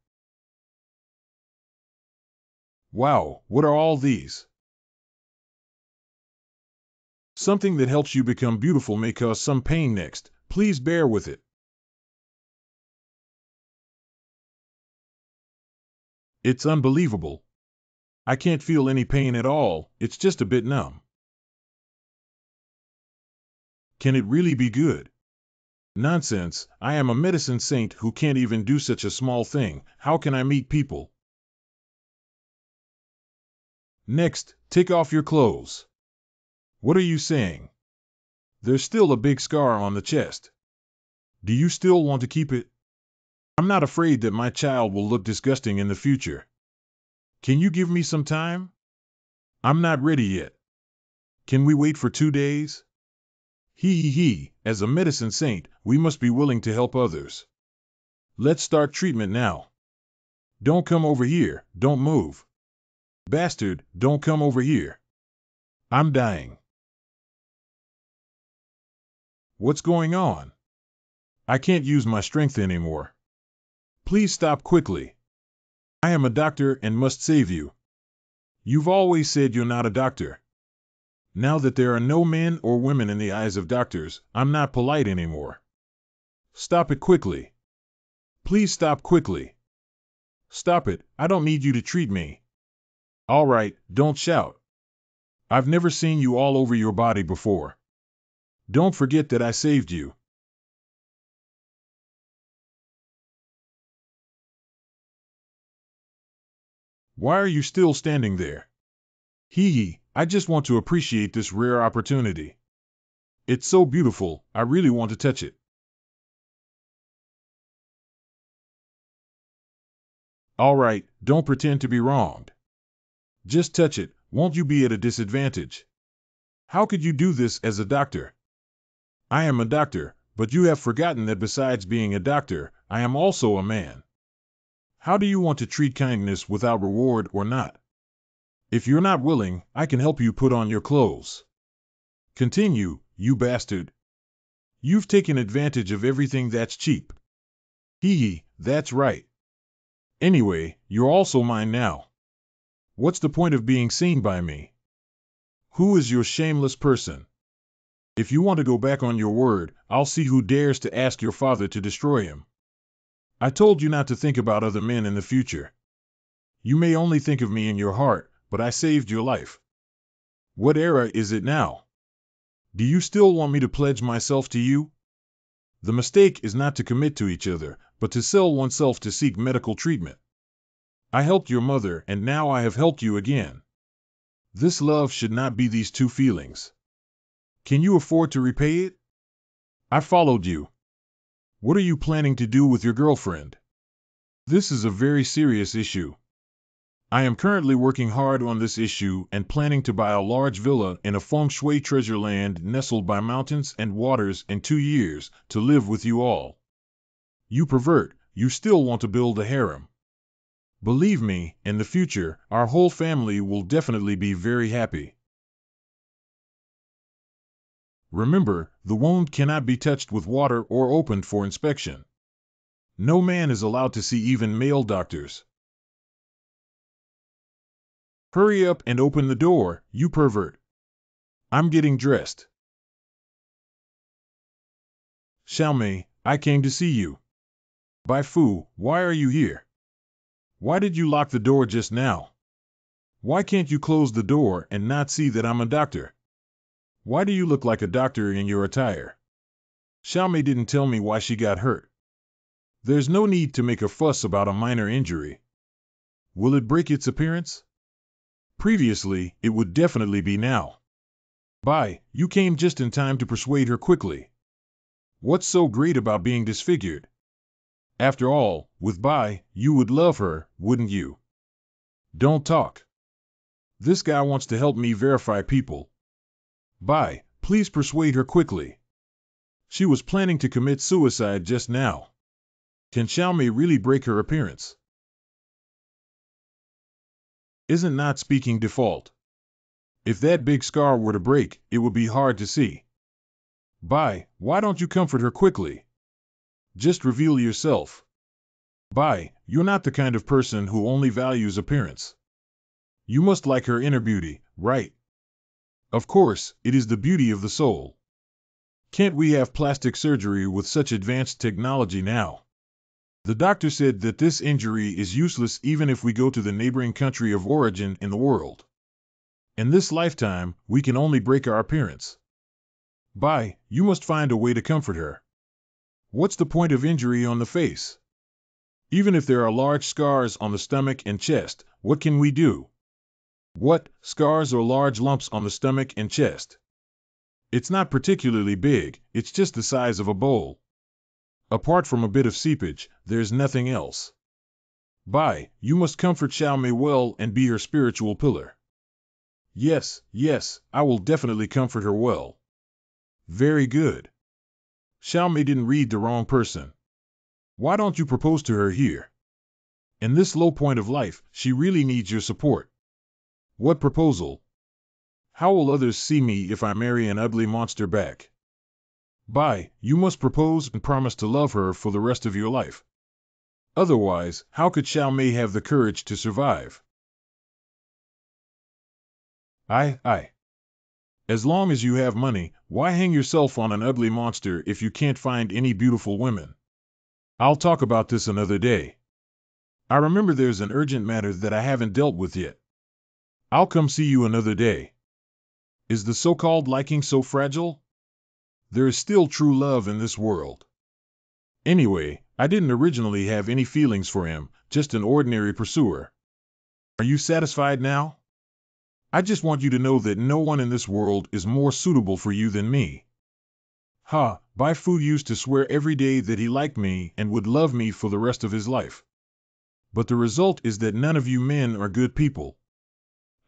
Wow, what are all these? Something that helps you become beautiful may cause some pain next. Please bear with it. It's unbelievable. I can't feel any pain at all, it's just a bit numb. Can it really be good? Nonsense, I am a medicine saint who can't even do such a small thing. How can I meet people? Next, take off your clothes. What are you saying? There's still a big scar on the chest. Do you still want to keep it? I'm not afraid that my child will look disgusting in the future. Can you give me some time? I'm not ready yet. Can we wait for 2 days? As a medicine saint, we must be willing to help others. Let's start treatment now. Don't come over here, don't move. Bastard, don't come over here. I'm dying. What's going on? I can't use my strength anymore. Please stop quickly. I am a doctor and must save you. You've always said you're not a doctor. Now that there are no men or women in the eyes of doctors, I'm not polite anymore. Stop it quickly. Please stop quickly. Stop it, I don't need you to treat me. All right, don't shout. I've never seen you all over your body before. Don't forget that I saved you. Why are you still standing there? Hee, I just want to appreciate this rare opportunity. It's so beautiful, I really want to touch it. All right, don't pretend to be wronged. Just touch it, won't you be at a disadvantage? How could you do this as a doctor? I am a doctor, but you have forgotten that besides being a doctor, I am also a man. How do you want to treat kindness without reward or not? If you're not willing, I can help you put on your clothes. Continue, you bastard. You've taken advantage of everything that's cheap. Hee, that's right. Anyway, you're also mine now. What's the point of being seen by me? Who is your shameless person? If you want to go back on your word, I'll see who dares to ask your father to destroy him. I told you not to think about other men in the future. You may only think of me in your heart, but I saved your life. What era is it now? Do you still want me to pledge myself to you? The mistake is not to commit to each other, but to sell oneself to seek medical treatment. I helped your mother, and now I have helped you again. This love should not be these two feelings. Can you afford to repay it? I followed you. What are you planning to do with your girlfriend? This is a very serious issue. I am currently working hard on this issue and planning to buy a large villa in a feng shui treasure land nestled by mountains and waters in 2 years to live with you all. You pervert, you still want to build a harem. Believe me, in the future, our whole family will definitely be very happy. Remember, the wound cannot be touched with water or opened for inspection. No man is allowed to see even male doctors. Hurry up and open the door, you pervert. I'm getting dressed. Xiaomei, I came to see you. Bai Fu, why are you here? Why did you lock the door just now? Why can't you close the door and not see that I'm a doctor? Why do you look like a doctor in your attire? Xiaomei didn't tell me why she got hurt. There's no need to make a fuss about a minor injury. Will it break its appearance? Previously, it would definitely be now. Bai, you came just in time to persuade her quickly. What's so great about being disfigured? After all, with Bai, you would love her, wouldn't you? Don't talk. This guy wants to help me verify people. Bai, please persuade her quickly. She was planning to commit suicide just now. Can Xiaomei really break her appearance? Isn't not speaking default? If that big scar were to break, it would be hard to see. Bai, why don't you comfort her quickly? Just reveal yourself. Bai, you're not the kind of person who only values appearance. You must like her inner beauty, right? Of course, it is the beauty of the soul. Can't we have plastic surgery with such advanced technology now? The doctor said that this injury is useless even if we go to the neighboring country of origin in the world. In this lifetime, we can only break our appearance. Bai, you must find a way to comfort her. What's the point of injury on the face? Even if there are large scars on the stomach and chest, what can we do? What, scars or large lumps on the stomach and chest? It's not particularly big, it's just the size of a bowl. Apart from a bit of seepage, there's nothing else. Bai, you must comfort Xiaomei well and be her spiritual pillar. Yes, yes, I will definitely comfort her well. Very good. Xiaomei didn't read the wrong person. Why don't you propose to her here? In this low point of life, she really needs your support. What proposal? How will others see me if I marry an ugly monster back? Bai, you must propose and promise to love her for the rest of your life. Otherwise, how could Xiaomei have the courage to survive? I. As long as you have money, why hang yourself on an ugly monster if you can't find any beautiful women? I'll talk about this another day. I remember there's an urgent matter that I haven't dealt with yet. I'll come see you another day. Is the so-called liking so fragile? There is still true love in this world. Anyway, I didn't originally have any feelings for him, just an ordinary pursuer. Are you satisfied now? I just want you to know that no one in this world is more suitable for you than me. Ha, Bai Fu used to swear every day that he liked me and would love me for the rest of his life. But the result is that none of you men are good people.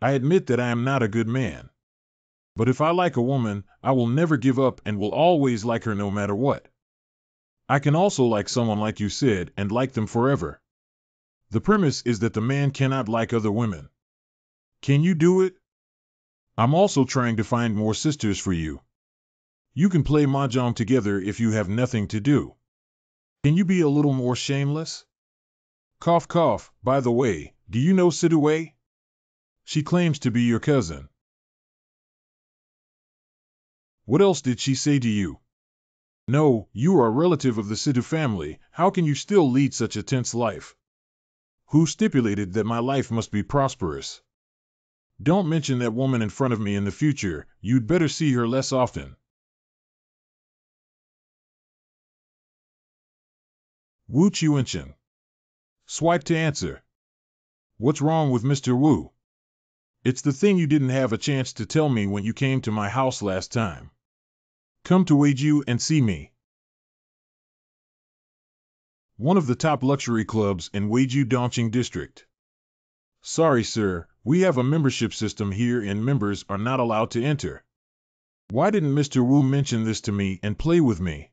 I admit that I am not a good man. But if I like a woman, I will never give up and will always like her no matter what. I can also like someone like you said and like them forever. The premise is that the man cannot like other women. Can you do it? I'm also trying to find more sisters for you. You can play mahjong together if you have nothing to do. Can you be a little more shameless? Cough cough, by the way, do you know Sidue? She claims to be your cousin. What else did she say to you? No, you are a relative of the Sidhu family. How can you still lead such a tense life? Who stipulated that my life must be prosperous? Don't mention that woman in front of me in the future. You'd better see her less often. Wu Chuanchen. Swipe to answer. What's wrong with Mr. Wu? It's the thing you didn't have a chance to tell me when you came to my house last time. Come to Weiju and see me. One of the top luxury clubs in Weiju Dongqing district. Sorry, sir, we have a membership system here and members are not allowed to enter. Why didn't Mr. Wu mention this to me and play with me?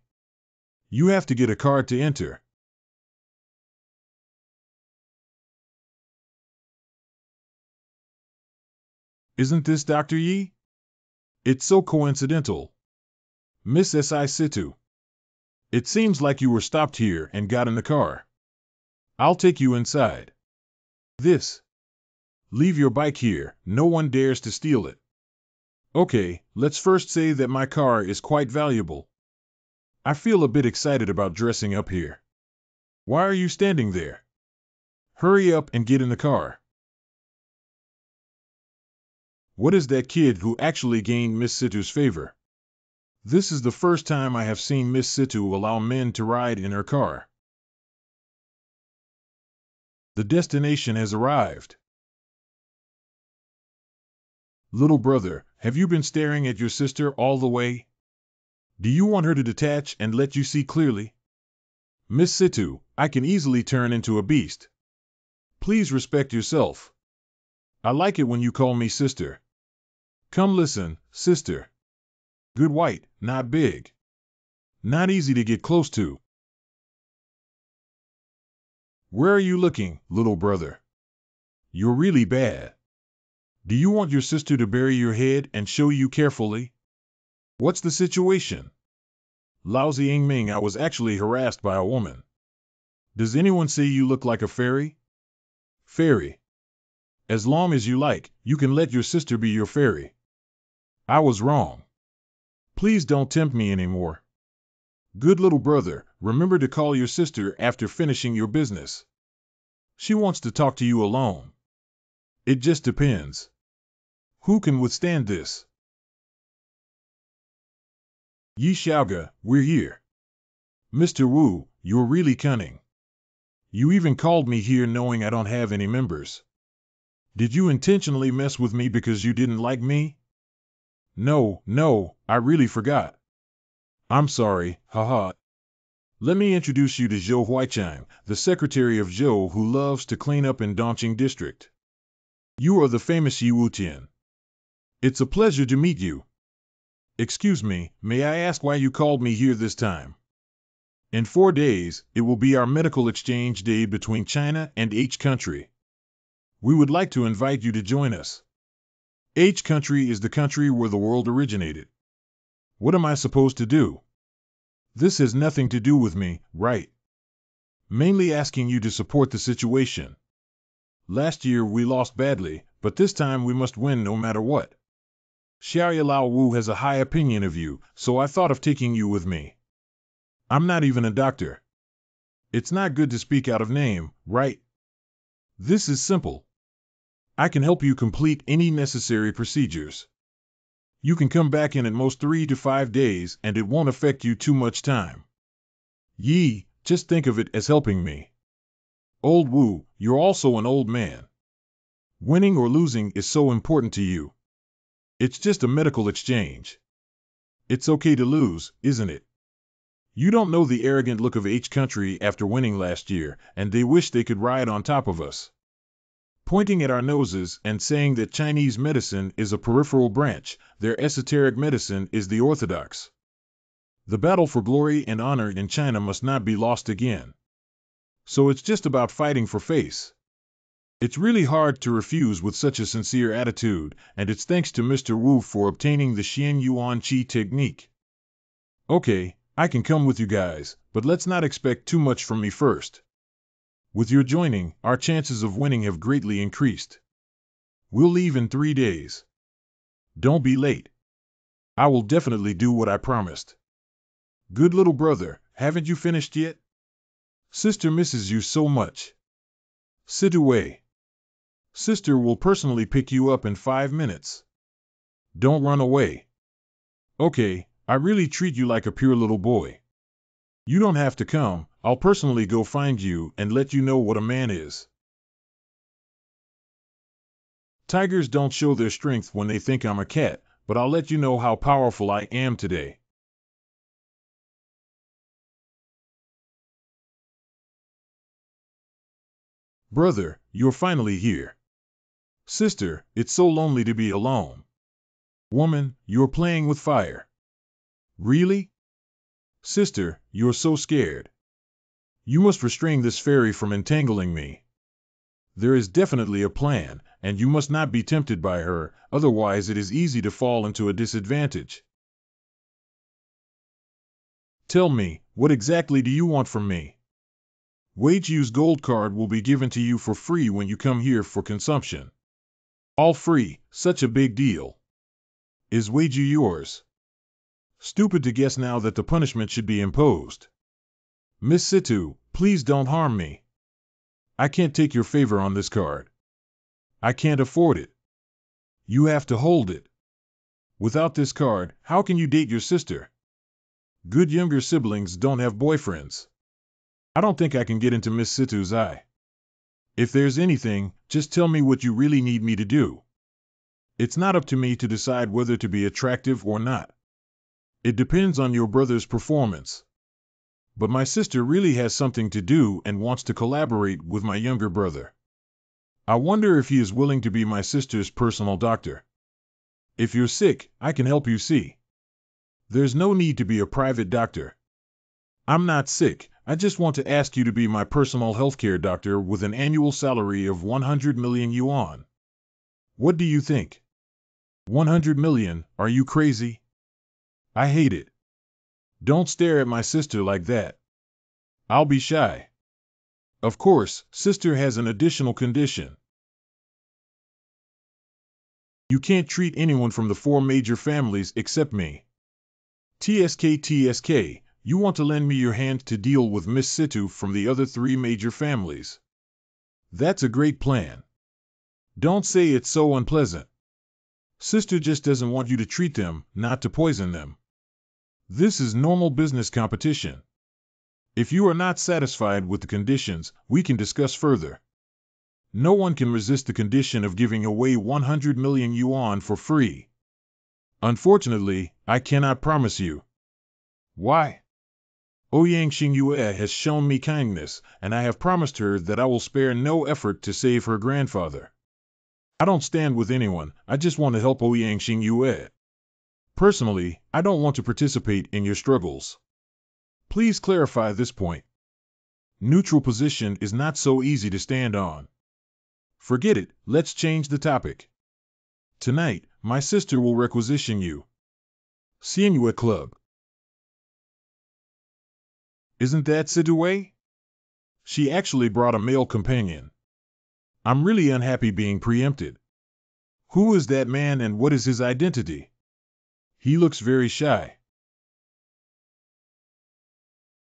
You have to get a card to enter. Isn't this Dr. Yi? It's so coincidental. Miss S.I. Situ. It seems like you were stopped here and got in the car. I'll take you inside. This. Leave your bike here, no one dares to steal it. Okay, let's first say that my car is quite valuable. I feel a bit excited about dressing up here. Why are you standing there? Hurry up and get in the car. What is that kid who actually gained Miss Situ's favor? This is the first time I have seen Miss Situ allow men to ride in her car. The destination has arrived. Little brother, have you been staring at your sister all the way? Do you want her to detach and let you see clearly? Miss Situ, I can easily turn into a beast. Please respect yourself. I like it when you call me sister. Come listen, sister. Good white, not big. Not easy to get close to. Where are you looking, little brother? You're really bad. Do you want your sister to bury your head and show you carefully? What's the situation? Lousy Yingming, I was actually harassed by a woman. Does anyone say you look like a fairy? Fairy. As long as you like, you can let your sister be your fairy. I was wrong. Please don't tempt me anymore. Good little brother, remember to call your sister after finishing your business. She wants to talk to you alone. It just depends. Who can withstand this? Yi Xiaoga, we're here. Mr. Wu, you're really cunning. You even called me here knowing I don't have any members. Did you intentionally mess with me because you didn't like me? No, I really forgot. I'm sorry, haha. Let me introduce you to Zhou Huaichang, the secretary of Zhou who loves to clean up in Dongqing district. You are the famous Yi Wutian. It's a pleasure to meet you. Excuse me, may I ask why you called me here this time? In 4 days, it will be our medical exchange day between China and H country. We would like to invite you to join us. H country is the country where the world originated. What am I supposed to do? This has nothing to do with me, right? Mainly asking you to support the situation. Last year we lost badly, but this time we must win no matter what. Xiao Lao Wu has a high opinion of you, so I thought of taking you with me. I'm not even a doctor. It's not good to speak out of name, right? This is simple. I can help you complete any necessary procedures. You can come back in at most 3 to 5 days and it won't affect you too much time. Yi, just think of it as helping me. Old Wu, you're also an old man. Winning or losing is so important to you. It's just a medical exchange. It's okay to lose, isn't it? You don't know the arrogant look of H country after winning last year, and they wish they could ride on top of us. Pointing at our noses and saying that Chinese medicine is a peripheral branch, their esoteric medicine is the orthodox. The battle for glory and honor in China must not be lost again. So it's just about fighting for face. It's really hard to refuse with such a sincere attitude, and it's thanks to Mr. Wu for obtaining the Xian Yuan Qi technique. Okay, I can come with you guys, but let's not expect too much from me first. With your joining, our chances of winning have greatly increased. We'll leave in 3 days. Don't be late. I will definitely do what I promised. Good little brother, haven't you finished yet? Sister misses you so much. Sit away. Sister will personally pick you up in 5 minutes. Don't run away. Okay, I really treat you like a pure little boy. You don't have to come, I'll personally go find you and let you know what a man is. Tigers don't show their strength when they think I'm a cat, but I'll let you know how powerful I am today. Brother, you're finally here. Sister, it's so lonely to be alone. Woman, you're playing with fire. Really? Sister, you're so scared. You must restrain this fairy from entangling me. There is definitely a plan, and you must not be tempted by her, otherwise it is easy to fall into a disadvantage. Tell me, what exactly do you want from me? Wage Yu's gold card will be given to you for free when you come here for consumption. All free, such a big deal. Is Wage Yu yours? Stupid to guess now that the punishment should be imposed. Miss Situ, please don't harm me. I can't take your favor on this card. I can't afford it. You have to hold it. Without this card, how can you date your sister? Good younger siblings don't have boyfriends. I don't think I can get into Miss Situ's eye. If there's anything, just tell me what you really need me to do. It's not up to me to decide whether to be attractive or not. It depends on your brother's performance. But my sister really has something to do and wants to collaborate with my younger brother. I wonder if he is willing to be my sister's personal doctor. If you're sick, I can help you see. There's no need to be a private doctor. I'm not sick, I just want to ask you to be my personal healthcare doctor with an annual salary of 100 million yuan. What do you think? 100 million, are you crazy? I hate it. Don't stare at my sister like that. I'll be shy. Of course, sister has an additional condition. You can't treat anyone from the 4 major families except me. TSK, you want to lend me your hand to deal with Miss Situ from the other 3 major families. That's a great plan. Don't say it's so unpleasant. Sister just doesn't want you to treat them, not to poison them. This is normal business competition. If you are not satisfied with the conditions, we can discuss further. No one can resist the condition of giving away 100 million yuan for free. Unfortunately, I cannot promise you. Why? Ouyang Xingyue has shown me kindness, and I have promised her that I will spare no effort to save her grandfather. I don't stand with anyone, I just want to help Ouyang Xingyue. Personally, I don't want to participate in your struggles. Please clarify this point. Neutral position is not so easy to stand on. Forget it, let's change the topic. Tonight, my sister will requisition you. Sienue Club. Isn't that Sidue? She actually brought a male companion. I'm really unhappy being preempted. Who is that man and what is his identity? He looks very shy.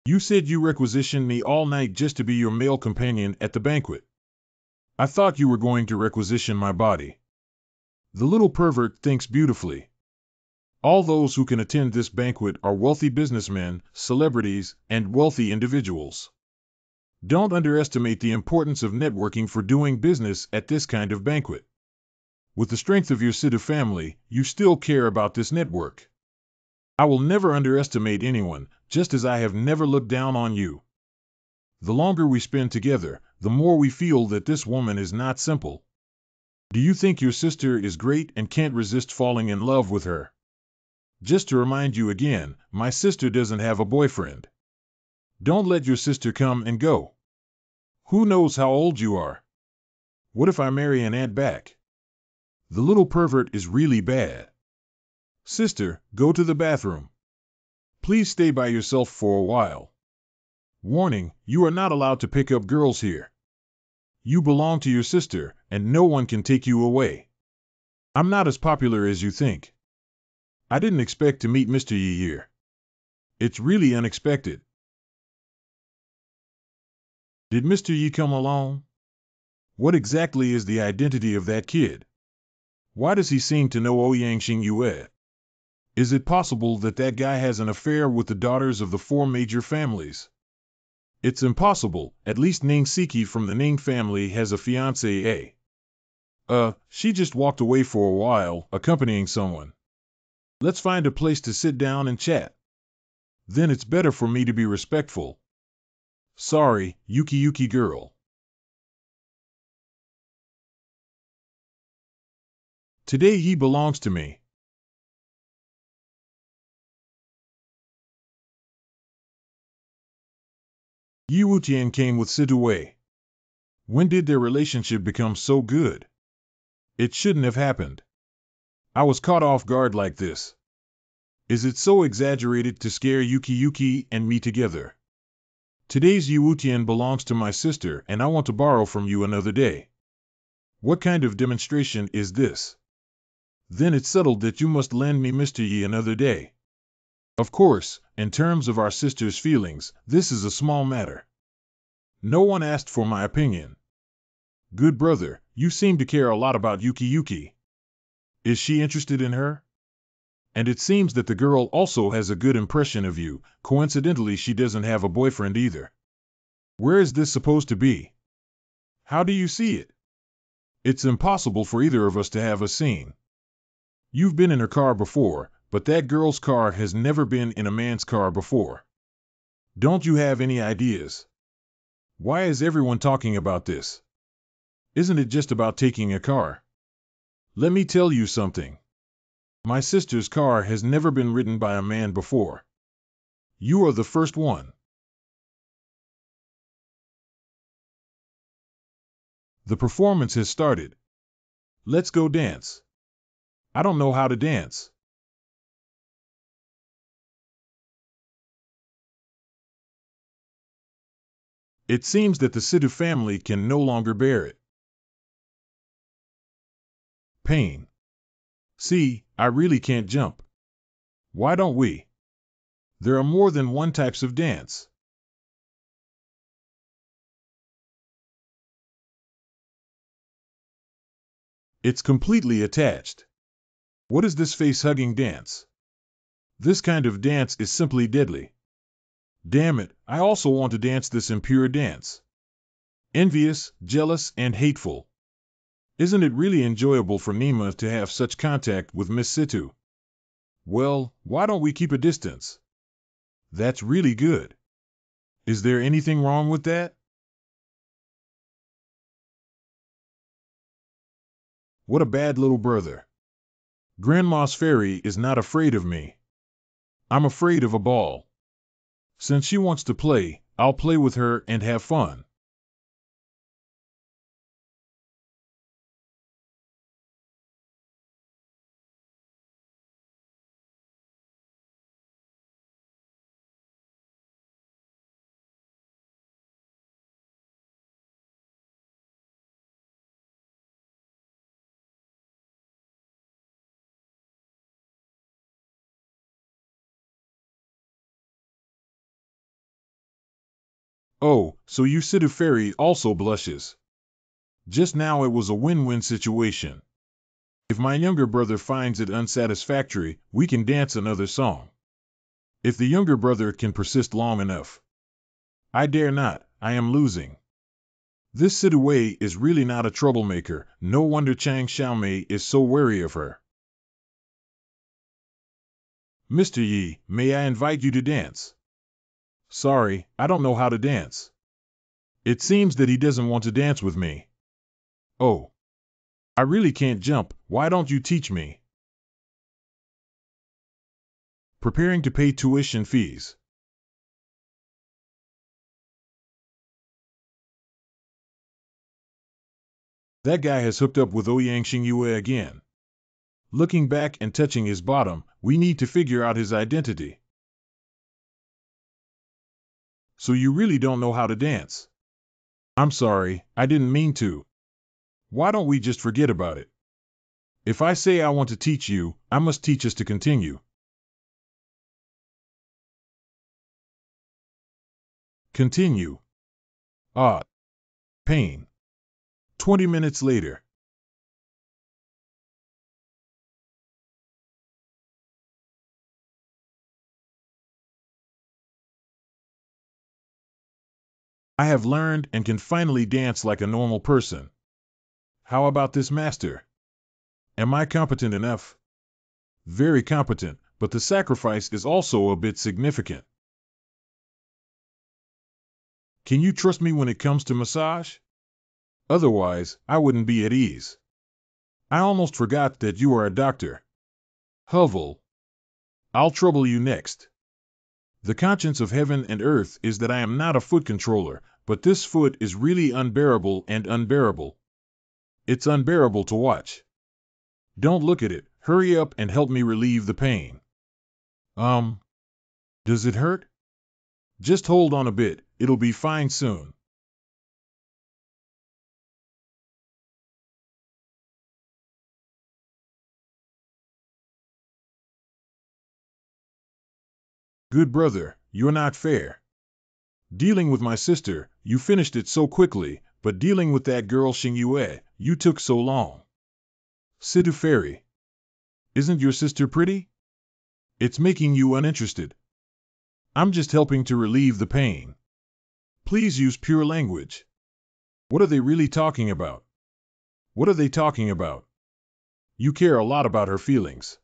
You said you requisitioned me all night just to be your male companion at the banquet. I thought you were going to requisition my body. The little pervert thinks beautifully. All those who can attend this banquet are wealthy businessmen, celebrities, and wealthy individuals. Don't underestimate the importance of networking for doing business at this kind of banquet. With the strength of your Sidhu family, you still care about this network. I will never underestimate anyone, just as I have never looked down on you. The longer we spend together, the more we feel that this woman is not simple. Do you think your sister is great and can't resist falling in love with her? Just to remind you again, my sister doesn't have a boyfriend. Don't let your sister come and go. Who knows how old you are? What if I marry an aunt back? The little pervert is really bad. Sister, go to the bathroom. Please stay by yourself for a while. Warning, you are not allowed to pick up girls here. You belong to your sister, and no one can take you away. I'm not as popular as you think. I didn't expect to meet Mr. Yi here. It's really unexpected. Did Mr. Yi come alone? What exactly is the identity of that kid? Why does he seem to know Ouyang Xingyue? Is it possible that that guy has an affair with the daughters of the four major families? It's impossible. At least Ning Siki from the Ning family has a fiancée. She just walked away for a while, accompanying someone. Let's find a place to sit down and chat. Then it's better for me to be respectful. Sorry, Yuki girl. Today he belongs to me. Yi Wutian came with Sidue. When did their relationship become so good? It shouldn't have happened. I was caught off guard like this. Is it so exaggerated to scare Yuki and me together? Today's Yi Wutian belongs to my sister and I want to borrow from you another day. What kind of demonstration is this? Then it's settled that you must lend me Mr. Yi another day. Of course, in terms of our sister's feelings, this is a small matter. No one asked for my opinion. Good brother, you seem to care a lot about Yuki. Is she interested in her? And it seems that the girl also has a good impression of you. Coincidentally, she doesn't have a boyfriend either. Where is this supposed to be? How do you see it? It's impossible for either of us to have a scene. You've been in her car before, but that girl's car has never been in a man's car before. Don't you have any ideas? Why is everyone talking about this? Isn't it just about taking a car? Let me tell you something. My sister's car has never been ridden by a man before. You are the first one. The performance has started. Let's go dance. I don't know how to dance. It seems that the Sidhu family can no longer bear it. Pain. See, I really can't jump. Why don't we? There are more than one types of dance. It's completely attached. What is this face-hugging dance? This kind of dance is simply deadly. Damn it, I also want to dance this impure dance. Envious, jealous, and hateful. Isn't it really enjoyable for Nima to have such contact with Miss Situ? Well, why don't we keep a distance? That's really good. Is there anything wrong with that? What a bad little brother. Grandma's fairy is not afraid of me. I'm afraid of a ball. Since she wants to play, I'll play with her and have fun. Oh, so you Sidu Fairy also blushes. Just now it was a win-win situation. If my younger brother finds it unsatisfactory, we can dance another song. If the younger brother can persist long enough. I dare not, I am losing. This Sidu Wei is really not a troublemaker, no wonder Chang Xiaomei is so wary of her. Mr. Yi, may I invite you to dance? Sorry, I don't know how to dance. It seems that he doesn't want to dance with me. Oh. I really can't jump, why don't you teach me? Preparing to pay tuition fees. That guy has hooked up with Ouyang Xingyue again. Looking back and touching his bottom, we need to figure out his identity. So you really don't know how to dance? I'm sorry, I didn't mean to. Why don't we just forget about it? If I say I want to teach you, I must teach us to continue. Continue. Ah. Pain. 20 minutes later. I have learned and can finally dance like a normal person. How about this master? Am I competent enough? Very competent, but the sacrifice is also a bit significant. Can you trust me when it comes to massage? Otherwise, I wouldn't be at ease. I almost forgot that you are a doctor. Hovel. I'll trouble you next. The conscience of heaven and earth is that I am not a foot controller, but this foot is really unbearable and unbearable. It's unbearable to watch. Don't look at it, hurry up and help me relieve the pain. Does it hurt? Just hold on a bit, it'll be fine soon. Good brother, you're not fair. Dealing with my sister, you finished it so quickly, but dealing with that girl Xingyue, you took so long. Sidu Fairy. Isn't your sister pretty? It's making you uninterested. I'm just helping to relieve the pain. Please use pure language. What are they really talking about? What are they talking about? You care a lot about her feelings.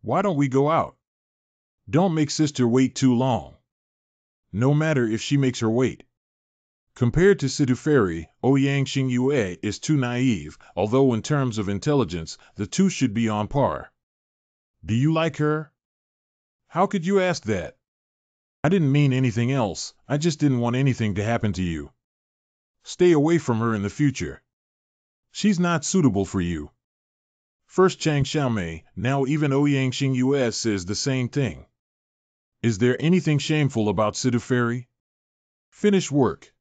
Why don't we go out? Don't make sister wait too long. No matter if she makes her wait. Compared to Sidu Fairy, Ouyang Xingyue is too naive, although in terms of intelligence, the two should be on par. Do you like her? How could you ask that? I didn't mean anything else, I just didn't want anything to happen to you. Stay away from her in the future. She's not suitable for you. First Chang Xiaomei, now even Ouyang Xingyue says the same thing. Is there anything shameful about Sidu Fairy? Finish work.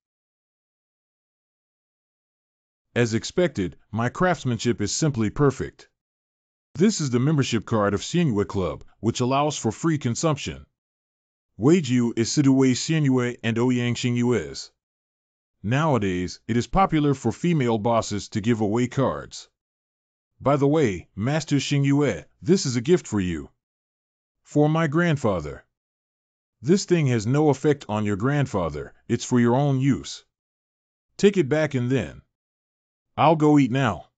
As expected, my craftsmanship is simply perfect. This is the membership card of Xianyue Club, which allows for free consumption. Weiju is Sidu Wei Xianyue and Ouyang Xingyue's. Nowadays, it is popular for female bosses to give away cards. By the way, Master Xingyue, this is a gift for you. For my grandfather. This thing has no effect on your grandfather, it's for your own use. Take it back and then. I'll go eat now.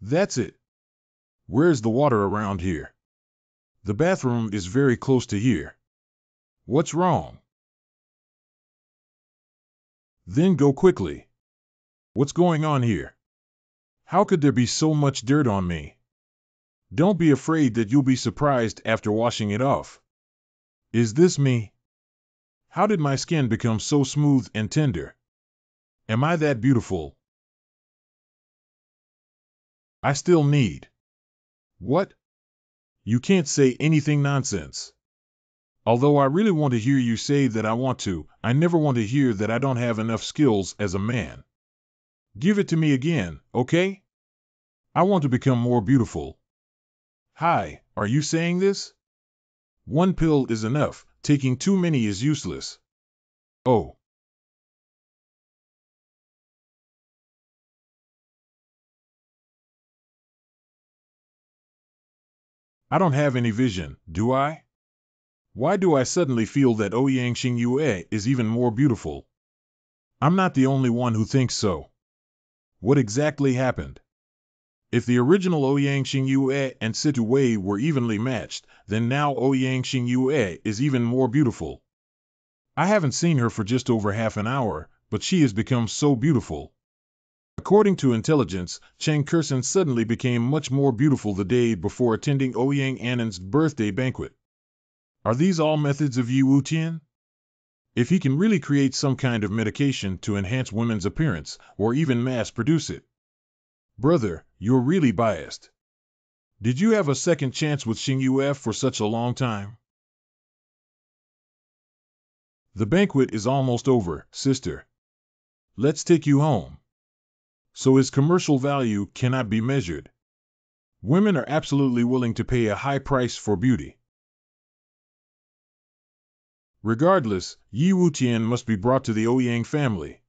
That's it. Where's the water around here? The bathroom is very close to here. What's wrong? Then go quickly. What's going on here? How could there be so much dirt on me? Don't be afraid that you'll be surprised after washing it off. Is this me? How did my skin become so smooth and tender? Am I that beautiful? I still need. What? You can't say anything nonsense. Although I really want to hear you say that I want to, I never want to hear that I don't have enough skills as a man. Give it to me again, okay? I want to become more beautiful. Hi, are you saying this? One pill is enough, taking too many is useless. Oh. I don't have any vision, do I? Why do I suddenly feel that Ouyang Xingyue is even more beautiful? I'm not the only one who thinks so. What exactly happened? If the original Ouyang Xingyue and Situ Wei were evenly matched, then now Ouyang Xingyue is even more beautiful. I haven't seen her for just over half an hour, but she has become so beautiful. According to intelligence, Cheng Kursen suddenly became much more beautiful the day before attending Ouyang Annan's birthday banquet. Are these all methods of Yi Wutian? If he can really create some kind of medication to enhance women's appearance, or even mass produce it. Brother, you're really biased. Did you have a second chance with Xingyue for such a long time? The banquet is almost over, sister. Let's take you home. So his commercial value cannot be measured. Women are absolutely willing to pay a high price for beauty. Regardless, Yi Wutian must be brought to the Ouyang family.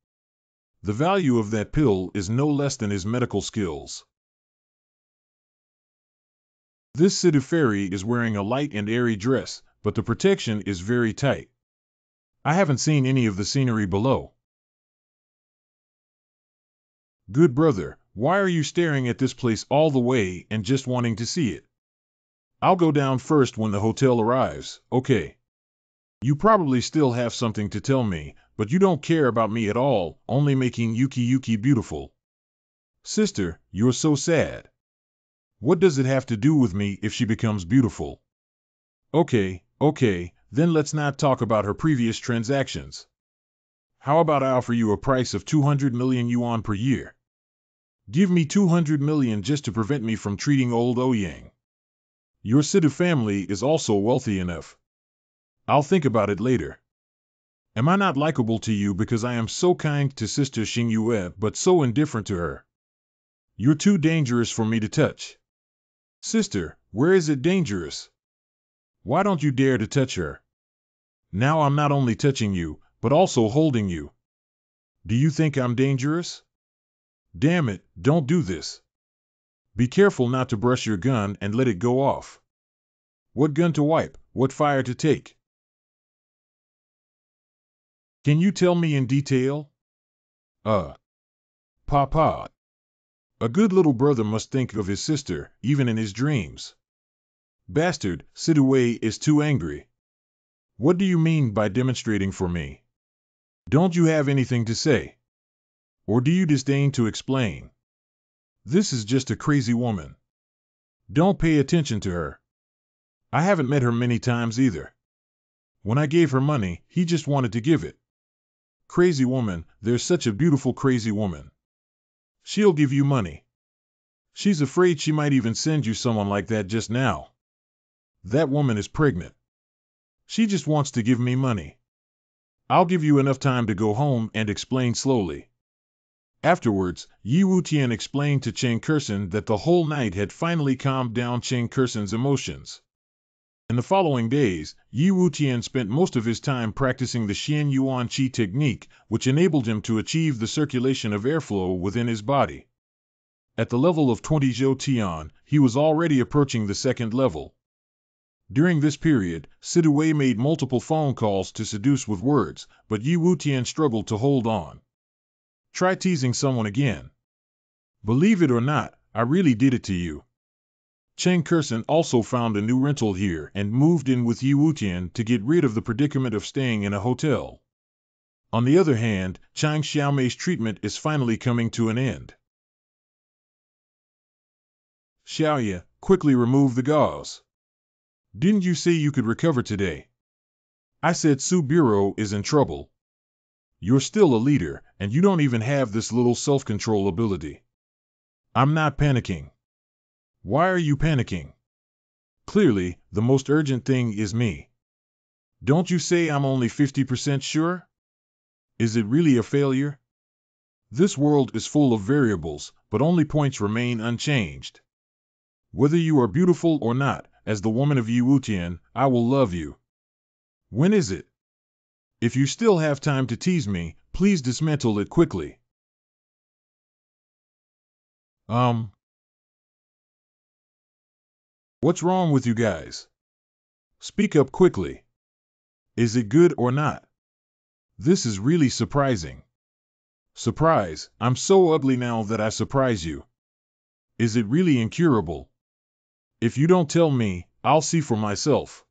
The value of that pill is no less than his medical skills. This Situ fairy is wearing a light and airy dress, but the protection is very tight. I haven't seen any of the scenery below. Good brother, why are you staring at this place all the way and just wanting to see it? I'll go down first when the hotel arrives, okay? You probably still have something to tell me, but you don't care about me at all, only making Yuki beautiful. Sister, you're so sad. What does it have to do with me if she becomes beautiful? Okay, then let's not talk about her previous transactions. How about I offer you a price of 200 million yuan per year? Give me 200 million just to prevent me from treating old Ouyang. Your Situ family is also wealthy enough. I'll think about it later. Am I not likable to you because I am so kind to Sister Xingyue but so indifferent to her? You're too dangerous for me to touch. Sister, where is it dangerous? Why don't you dare to touch her? Now I'm not only touching you, but also holding you. Do you think I'm dangerous? Damn it, don't do this. Be careful not to brush your gun and let it go off. What gun to wipe, what fire to take? Can you tell me in detail? Papa. A good little brother must think of his sister, even in his dreams. Bastard, Situ Wei is too angry. What do you mean by demonstrating for me? Don't you have anything to say? Or do you disdain to explain? This is just a crazy woman. Don't pay attention to her. I haven't met her many times either. When I gave her money, he just wanted to give it. Crazy woman, there's such a beautiful crazy woman. She'll give you money. She's afraid she might even send you someone like that just now. That woman is pregnant. She just wants to give me money. I'll give you enough time to go home and explain slowly. Afterwards, Yi Wutian explained to Cheng Kursen that the whole night had finally calmed down Cheng Kursen's emotions. In the following days, Yi Wutian spent most of his time practicing the Xian Yuan Qi technique, which enabled him to achieve the circulation of airflow within his body. At the level of 20 Zhou Tian, he was already approaching the second level. During this period, Situ Wei made multiple phone calls to seduce with words, but Yi Wutian struggled to hold on. Try teasing someone again. Believe it or not, I really did it to you. Cheng Kursen also found a new rental here and moved in with Yi Wutian to get rid of the predicament of staying in a hotel. On the other hand, Chang Xiaomei's treatment is finally coming to an end. Xiaoye, quickly remove the gauze. Didn't you say you could recover today? I said Su Bureau is in trouble. You're still a leader, and you don't even have this little self-control ability. I'm not panicking. Why are you panicking? Clearly, the most urgent thing is me. Don't you say I'm only 50% sure? Is it really a failure? This world is full of variables, but only points remain unchanged. Whether you are beautiful or not, as the woman of Yi Wutian, I will love you. When is it? If you still have time to tease me, please dismantle it quickly. What's wrong with you guys? Speak up quickly. Is it good or not? This is really surprising. Surprise, I'm so ugly now that I surprise you. Is it really incurable? If you don't tell me, I'll see for myself.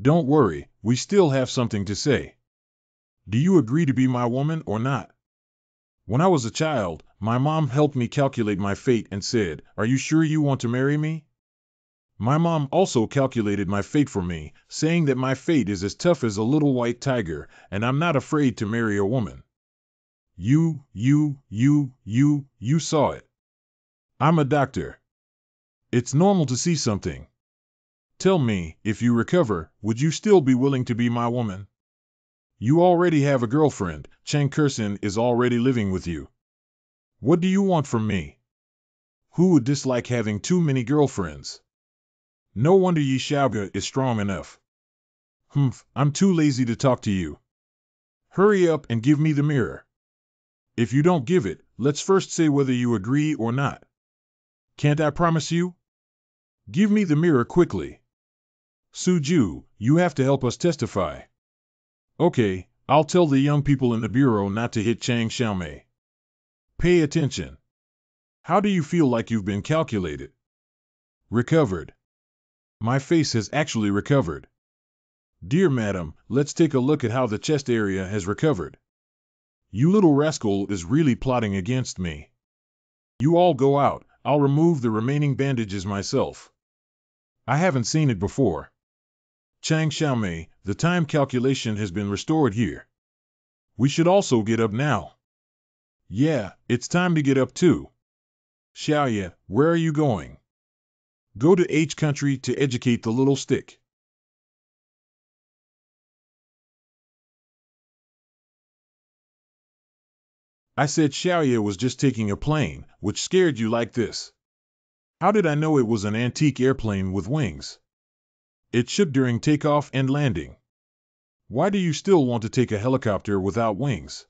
Don't worry, we still have something to say. Do you agree to be my woman or not? When I was a child, my mom helped me calculate my fate and said, "Are you sure you want to marry me?" My mom also calculated my fate for me, saying that my fate is as tough as a little white tiger, and I'm not afraid to marry a woman. You saw it. I'm a doctor. It's normal to see something. Tell me, if you recover, would you still be willing to be my woman? You already have a girlfriend. Chang Kursin is already living with you. What do you want from me? Who would dislike having too many girlfriends? No wonder Yi Xiaoge is strong enough. I'm too lazy to talk to you. Hurry up and give me the mirror. If you don't give it, let's first say whether you agree or not. Can't I promise you? Give me the mirror quickly. Suju, you have to help us testify. Okay, I'll tell the young people in the bureau not to hit Chang Xiaomei. Pay attention. How do you feel like you've been calculated? Recovered. My face has actually recovered. Dear madam, let's take a look at how the chest area has recovered. You little rascal is really plotting against me. You all go out, I'll remove the remaining bandages myself. I haven't seen it before. Chang Xiaomei, the time calculation has been restored here. We should also get up now. Yeah, it's time to get up too. Xiaoye, where are you going? Go to H country to educate the little stick. I said Xiaoye was just taking a plane, which scared you like this. How did I know it was an antique airplane with wings? It shook during takeoff and landing. Why do you still want to take a helicopter without wings?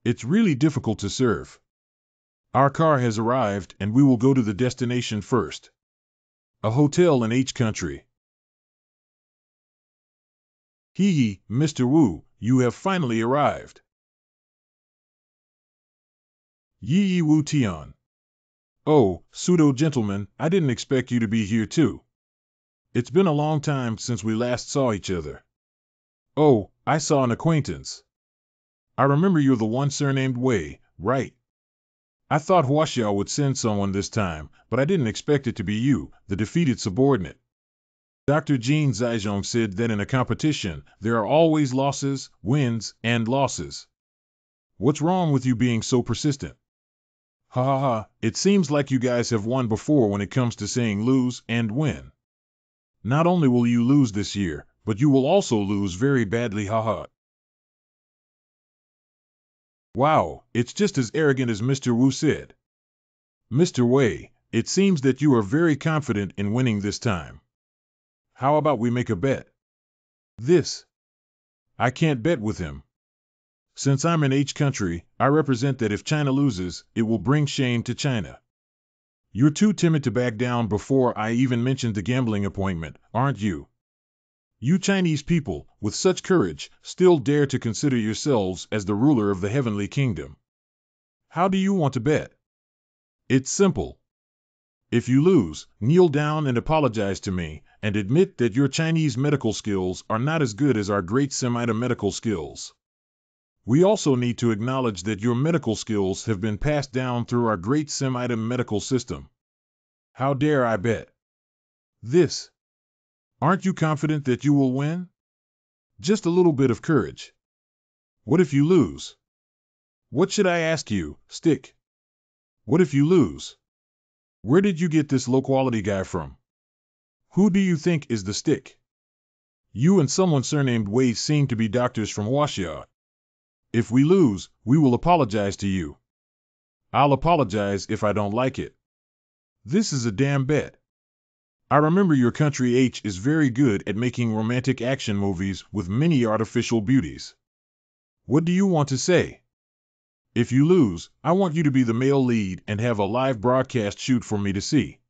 It's really difficult to serve. Our car has arrived and we will go to the destination first. A hotel in H country. Hee, Mr. Wu, you have finally arrived. Yi Wu Tian. Oh, pseudo-gentleman, I didn't expect you to be here too. It's been a long time since we last saw each other. Oh, I saw an acquaintance. I remember you're the one surnamed Wei, right? I thought Huaxiao would send someone this time, but I didn't expect it to be you, the defeated subordinate. Dr. Jean Zhaizhong said that in a competition, there are always losses, wins, and losses. What's wrong with you being so persistent? Ha ha ha, it seems like you guys have won before when it comes to saying lose and win. Not only will you lose this year, but you will also lose very badly, haha. Wow, it's just as arrogant as Mr. Wu said. Mr. Wei, it seems that you are very confident in winning this time. How about we make a bet? This. I can't bet with him. Since I'm in H country, I represent that if China loses, it will bring shame to China. You're too timid to back down before I even mentioned the gambling appointment, aren't you? You Chinese people, with such courage, still dare to consider yourselves as the ruler of the heavenly kingdom. How do you want to bet? It's simple. If you lose, kneel down and apologize to me, and admit that your Chinese medical skills are not as good as our great Semita medical skills. We also need to acknowledge that your medical skills have been passed down through our great Semita medical system. How dare I bet? This. Aren't you confident that you will win? Just a little bit of courage. What if you lose? What should I ask you, Stick? What if you lose? Where did you get this low-quality guy from? Who do you think is the Stick? You and someone surnamed Wei seem to be doctors from Huaxia. If we lose, we will apologize to you. I'll apologize if I don't like it. This is a damn bet. I remember your country H is very good at making romantic action movies with many artificial beauties. What do you want to say? If you lose, I want you to be the male lead and have a live broadcast shoot for me to see.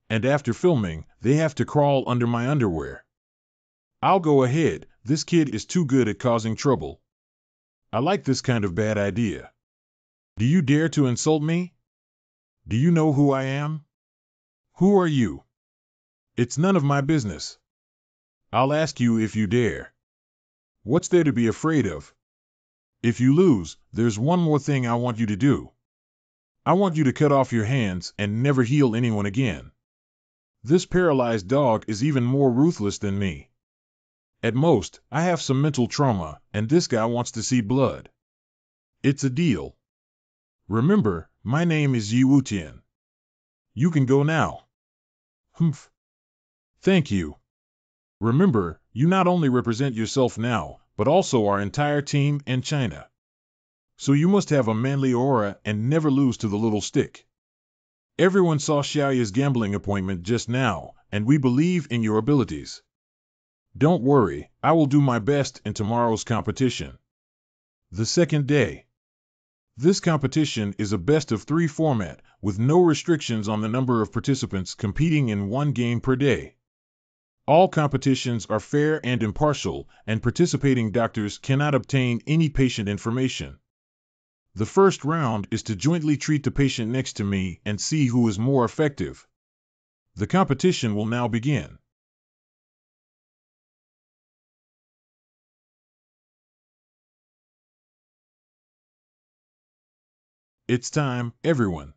And after filming, they have to crawl under my underwear. I'll go ahead, this kid is too good at causing trouble. I like this kind of bad idea. Do you dare to insult me? Do you know who I am? Who are you? It's none of my business. I'll ask you if you dare. What's there to be afraid of? If you lose, there's one more thing I want you to do. I want you to cut off your hands and never heal anyone again. This paralyzed dog is even more ruthless than me. At most, I have some mental trauma, and this guy wants to see blood. It's a deal. Remember, my name is Yi Wutian. You can go now. Humph. Thank you. Remember, you not only represent yourself now, but also our entire team and China. So you must have a manly aura and never lose to the little stick. Everyone saw Xiaoya's gambling appointment just now, and we believe in your abilities. Don't worry, I will do my best in tomorrow's competition. The second day. This competition is a best-of-3 format, with no restrictions on the number of participants competing in one game per day. All competitions are fair and impartial, and participating doctors cannot obtain any patient information. The first round is to jointly treat the patient next to me and see who is more effective. The competition will now begin. It's time, everyone.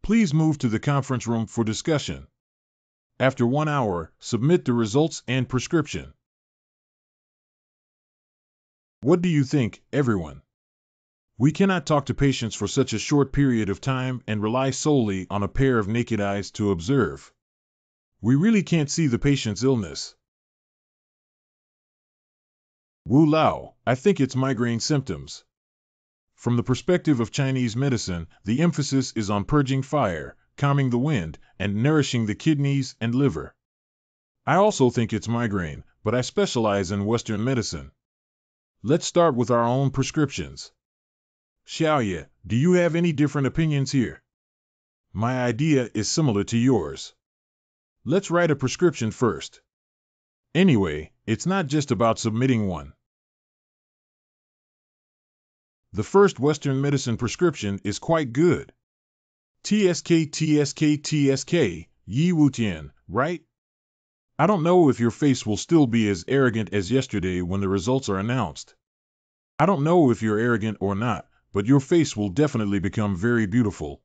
Please move to the conference room for discussion. After 1 hour, submit the results and prescription. What do you think, everyone? We cannot talk to patients for such a short period of time and rely solely on a pair of naked eyes to observe. We really can't see the patient's illness. Wu Lao, I think it's migraine symptoms. From the perspective of Chinese medicine, the emphasis is on purging fire, calming the wind, and nourishing the kidneys and liver. I also think it's migraine, but I specialize in Western medicine. Let's start with our own prescriptions. Xiaoya, do you have any different opinions here? My idea is similar to yours. Let's write a prescription first. Anyway, it's not just about submitting one. The first Western medicine prescription is quite good. TSK, TSK, TSK, Yi Wutian, right? I don't know if your face will still be as arrogant as yesterday when the results are announced. I don't know if you're arrogant or not, but your face will definitely become very beautiful.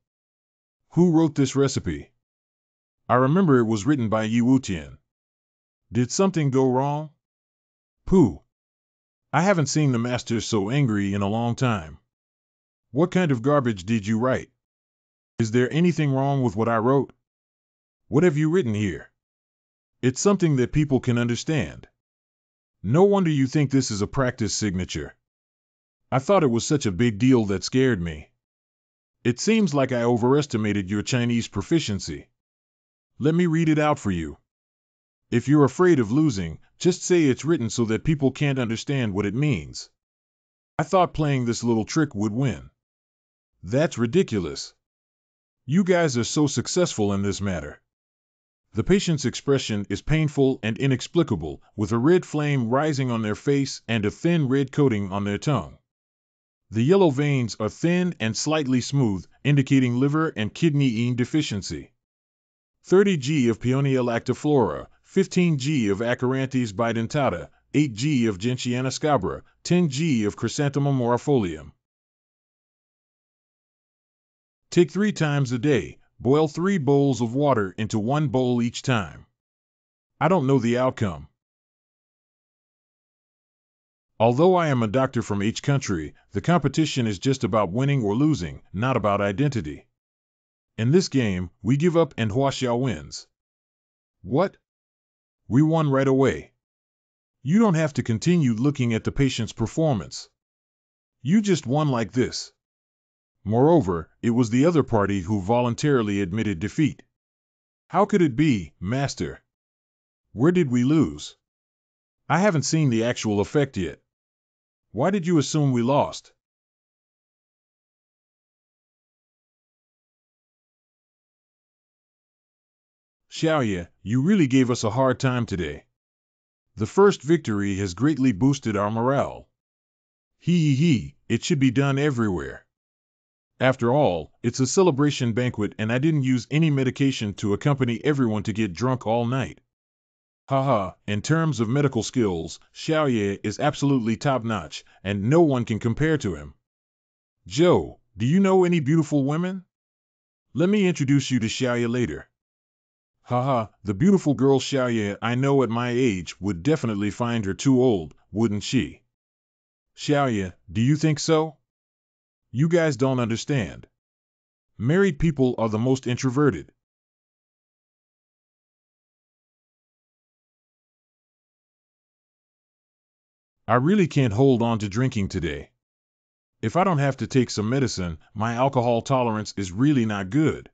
Who wrote this recipe? I remember it was written by Yi Wutian. Did something go wrong? Pooh. I haven't seen the master so angry in a long time. What kind of garbage did you write? Is there anything wrong with what I wrote? What have you written here? It's something that people can understand. No wonder you think this is a practice signature. I thought it was such a big deal that scared me. It seems like I overestimated your Chinese proficiency. Let me read it out for you. If you're afraid of losing, just say it's written so that people can't understand what it means. I thought playing this little trick would win. That's ridiculous. You guys are so successful in this matter. The patient's expression is painful and inexplicable, with a red flame rising on their face and a thin red coating on their tongue. The yellow veins are thin and slightly smooth, indicating liver and kidney deficiency. 30 g of Peonia lactiflora, 15 g of Acaranthes bidentata, 8 g of Gentiana scabra, 10 g of Chrysanthemum aurifolium. Take 3 times a day. Boil 3 bowls of water into 1 bowl each time. I don't know the outcome. Although I am a doctor from each country, the competition is just about winning or losing, not about identity. In this game, we give up and Huaxiao wins. What? We won right away. You don't have to continue looking at the patient's performance. You just won like this. Moreover, it was the other party who voluntarily admitted defeat. How could it be, Master? Where did we lose? I haven't seen the actual effect yet. Why did you assume we lost? Xiaoye, you really gave us a hard time today. The first victory has greatly boosted our morale. It should be done everywhere. After all, it's a celebration banquet and I didn't use any medication to accompany everyone to get drunk all night. Haha, in terms of medical skills, Xiaoye is absolutely top-notch, and no one can compare to him. Joe, do you know any beautiful women? Let me introduce you to Xiaoye later. Haha, the beautiful girl Xiaoye I know at my age would definitely find her too old, wouldn't she? Xiaoye, do you think so? You guys don't understand. Married people are the most introverted. I really can't hold on to drinking today. If I don't have to take some medicine, my alcohol tolerance is really not good.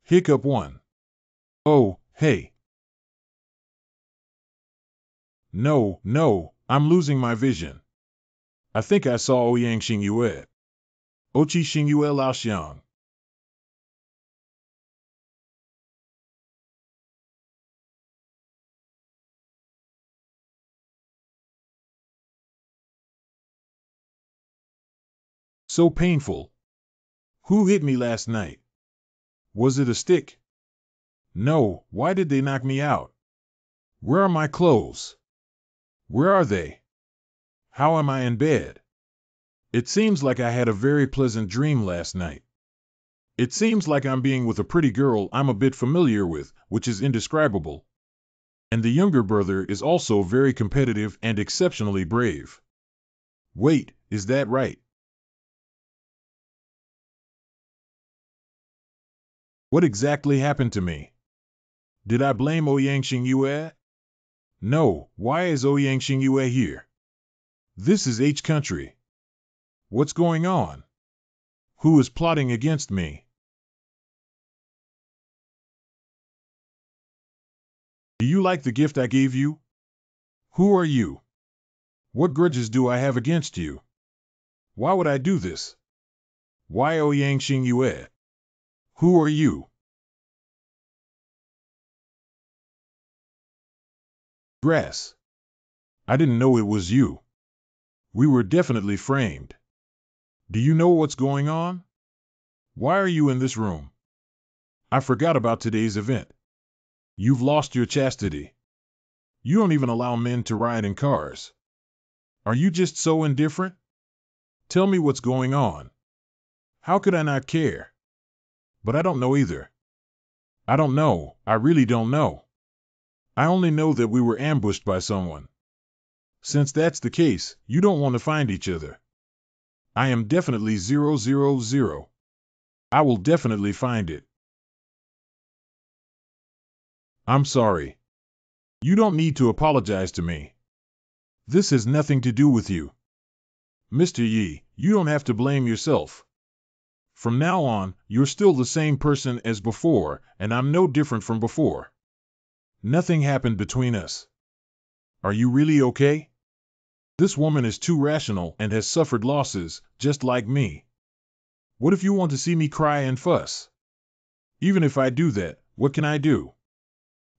Hiccup 1. Oh, hey. No, I'm losing my vision. I think I saw Ouyang Xingyue. Ochi Xingyue Laoxiang. So painful. Who hit me last night? Was it a stick? No, why did they knock me out? Where are my clothes? Where are they? How am I in bed? It seems like I had a very pleasant dream last night. It seems like I'm being with a pretty girl I'm a bit familiar with, which is indescribable. And the younger brother is also very competitive and exceptionally brave. Wait, is that right? What exactly happened to me? Did I blame Ouyang Xingyue? No, why is Ouyang Xingyue here? This is H country. What's going on? Who is plotting against me? Do you like the gift I gave you? Who are you? What grudges do I have against you? Why would I do this? Why Ouyang Xingyue? Who are you? Grass. I didn't know it was you. We were definitely framed. Do you know what's going on? Why are you in this room? I forgot about today's event. You've lost your chastity. You don't even allow men to ride in cars. Are you just so indifferent? Tell me what's going on. How could I not care? But I don't know either. I don't know, I really don't know. I only know that we were ambushed by someone. Since that's the case, you don't want to find each other. I am definitely 000. I will definitely find it. I'm sorry. You don't need to apologize to me. This has nothing to do with you. Mr. Yi, you don't have to blame yourself. From now on, you're still the same person as before, and I'm no different from before. Nothing happened between us. Are you really okay? This woman is too rational and has suffered losses, just like me. What if you want to see me cry and fuss? Even if I do that, what can I do?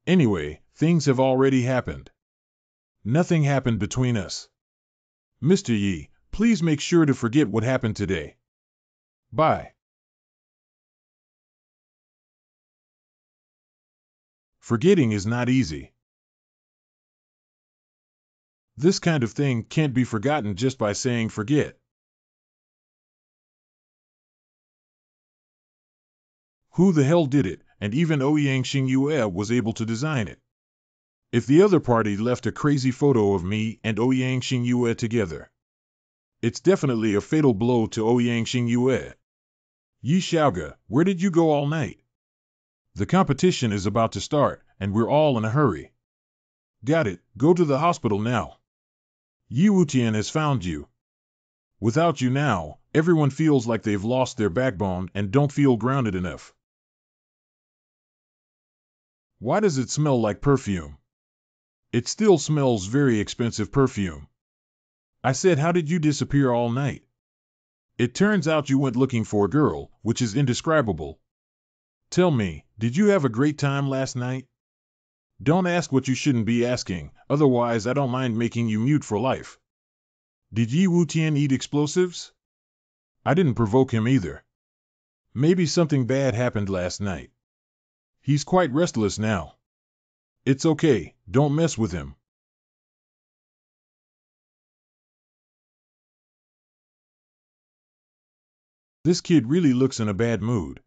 Anyway, things have already happened. Nothing happened between us. Mr. Yi, please make sure to forget what happened today. Bye. Forgetting is not easy. This kind of thing can't be forgotten just by saying forget. Who the hell did it, and even Ouyang Xingyue was able to design it. If the other party left a crazy photo of me and Ouyang Xingyue together, it's definitely a fatal blow to Ouyang Xingyue. Yi Xiaoge, where did you go all night? The competition is about to start, and we're all in a hurry. Got it, go to the hospital now. Yi Wutian has found you. Without you now, everyone feels like they've lost their backbone and don't feel grounded enough. Why does it smell like perfume? It still smells very expensive perfume. I said, how did you disappear all night? It turns out you went looking for a girl, which is indescribable. Tell me, did you have a great time last night? Don't ask what you shouldn't be asking, otherwise I don't mind making you mute for life. Did Yi Wutian eat explosives? I didn't provoke him either. Maybe something bad happened last night. He's quite restless now. It's okay, don't mess with him. This kid really looks in a bad mood.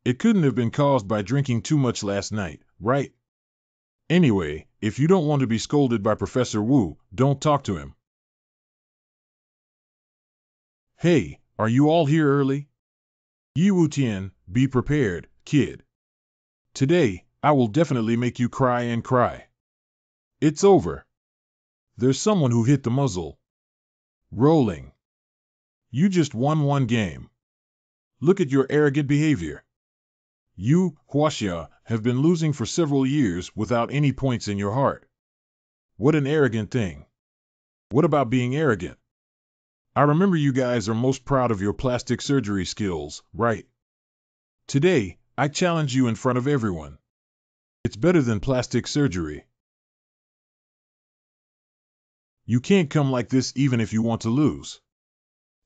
It couldn't have been caused by drinking too much last night, right? Anyway, if you don't want to be scolded by Professor Wu, don't talk to him. Hey, are you all here early? Yi Wutian, be prepared, kid. Today, I will definitely make you cry and cry. It's over. There's someone who hit the muzzle. Rolling. You just won one game. Look at your arrogant behavior. You, Huaxia, have been losing for several years without any points in your heart. What an arrogant thing. What about being arrogant? I remember you guys are most proud of your plastic surgery skills, right? Today, I challenge you in front of everyone. It's better than plastic surgery. You can't come like this even if you want to lose.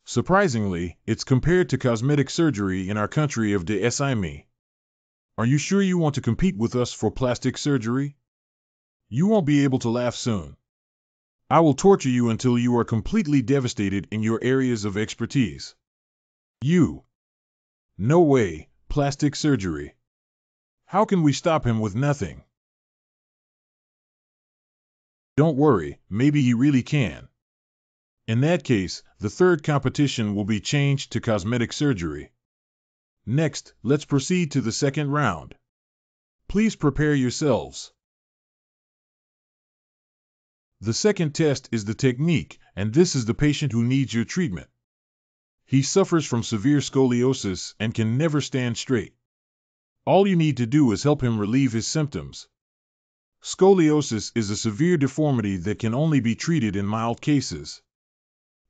Surprisingly, it's compared to cosmetic surgery in our country of the SIME. Are you sure you want to compete with us for plastic surgery? You won't be able to laugh soon. I will torture you until you are completely devastated in your areas of expertise. You. No way, plastic surgery. How can we stop him with nothing? Don't worry, maybe he really can. In that case, the third competition will be changed to cosmetic surgery. Next, let's proceed to the second round. Please prepare yourselves. The second test is the technique, and this is the patient who needs your treatment. He suffers from severe scoliosis and can never stand straight. All you need to do is help him relieve his symptoms. Scoliosis is a severe deformity that can only be treated in mild cases.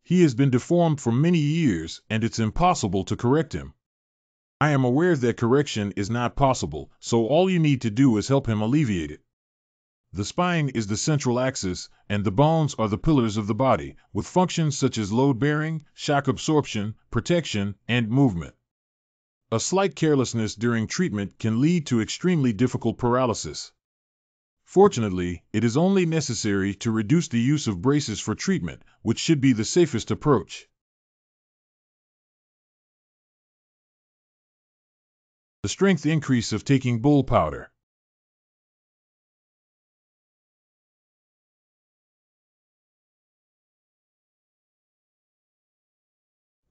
He has been deformed for many years, and it's impossible to correct him. I am aware that correction is not possible, so all you need to do is help him alleviate it. The spine is the central axis, and the bones are the pillars of the body, with functions such as load-bearing, shock absorption, protection, and movement. A slight carelessness during treatment can lead to extremely difficult paralysis. Fortunately, it is only necessary to reduce the use of braces for treatment, which should be the safest approach. The strength increase of taking bull powder.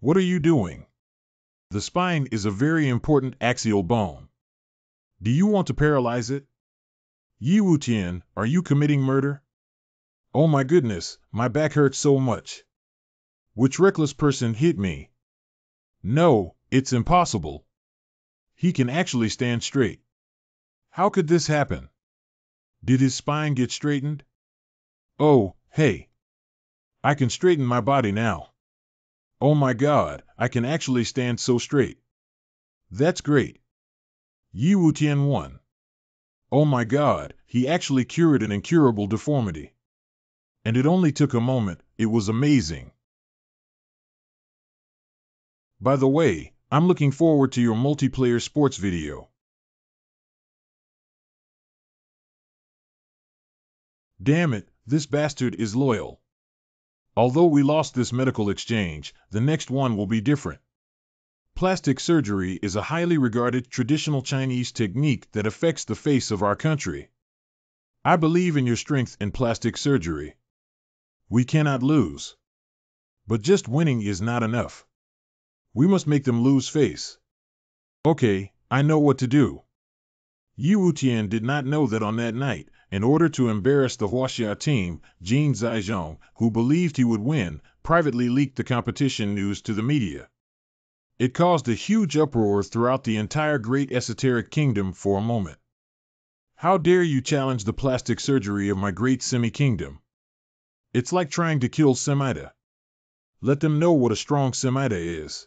What are you doing? The spine is a very important axial bone. Do you want to paralyze it? Yi Wutian, are you committing murder? Oh my goodness, my back hurts so much. Which reckless person hit me? No, it's impossible. He can actually stand straight. How could this happen? Did his spine get straightened? Oh, hey. I can straighten my body now. Oh my God, I can actually stand so straight. That's great. Yi Wutian won. Oh my God, he actually cured an incurable deformity. And it only took a moment, it was amazing. By the way, I'm looking forward to your multiplayer sports video. Damn it, this bastard is loyal. Although we lost this medical exchange, the next one will be different. Plastic surgery is a highly regarded traditional Chinese technique that affects the face of our country. I believe in your strength in plastic surgery. We cannot lose. But just winning is not enough. We must make them lose face. Okay, I know what to do. Yi Wutian did not know that on that night, in order to embarrass the Huaxia team, Jin Zhaizhong, who believed he would win, privately leaked the competition news to the media. It caused a huge uproar throughout the entire great esoteric kingdom for a moment. How dare you challenge the plastic surgery of my great semi-kingdom? It's like trying to kill Semida. Let them know what a strong Semida is.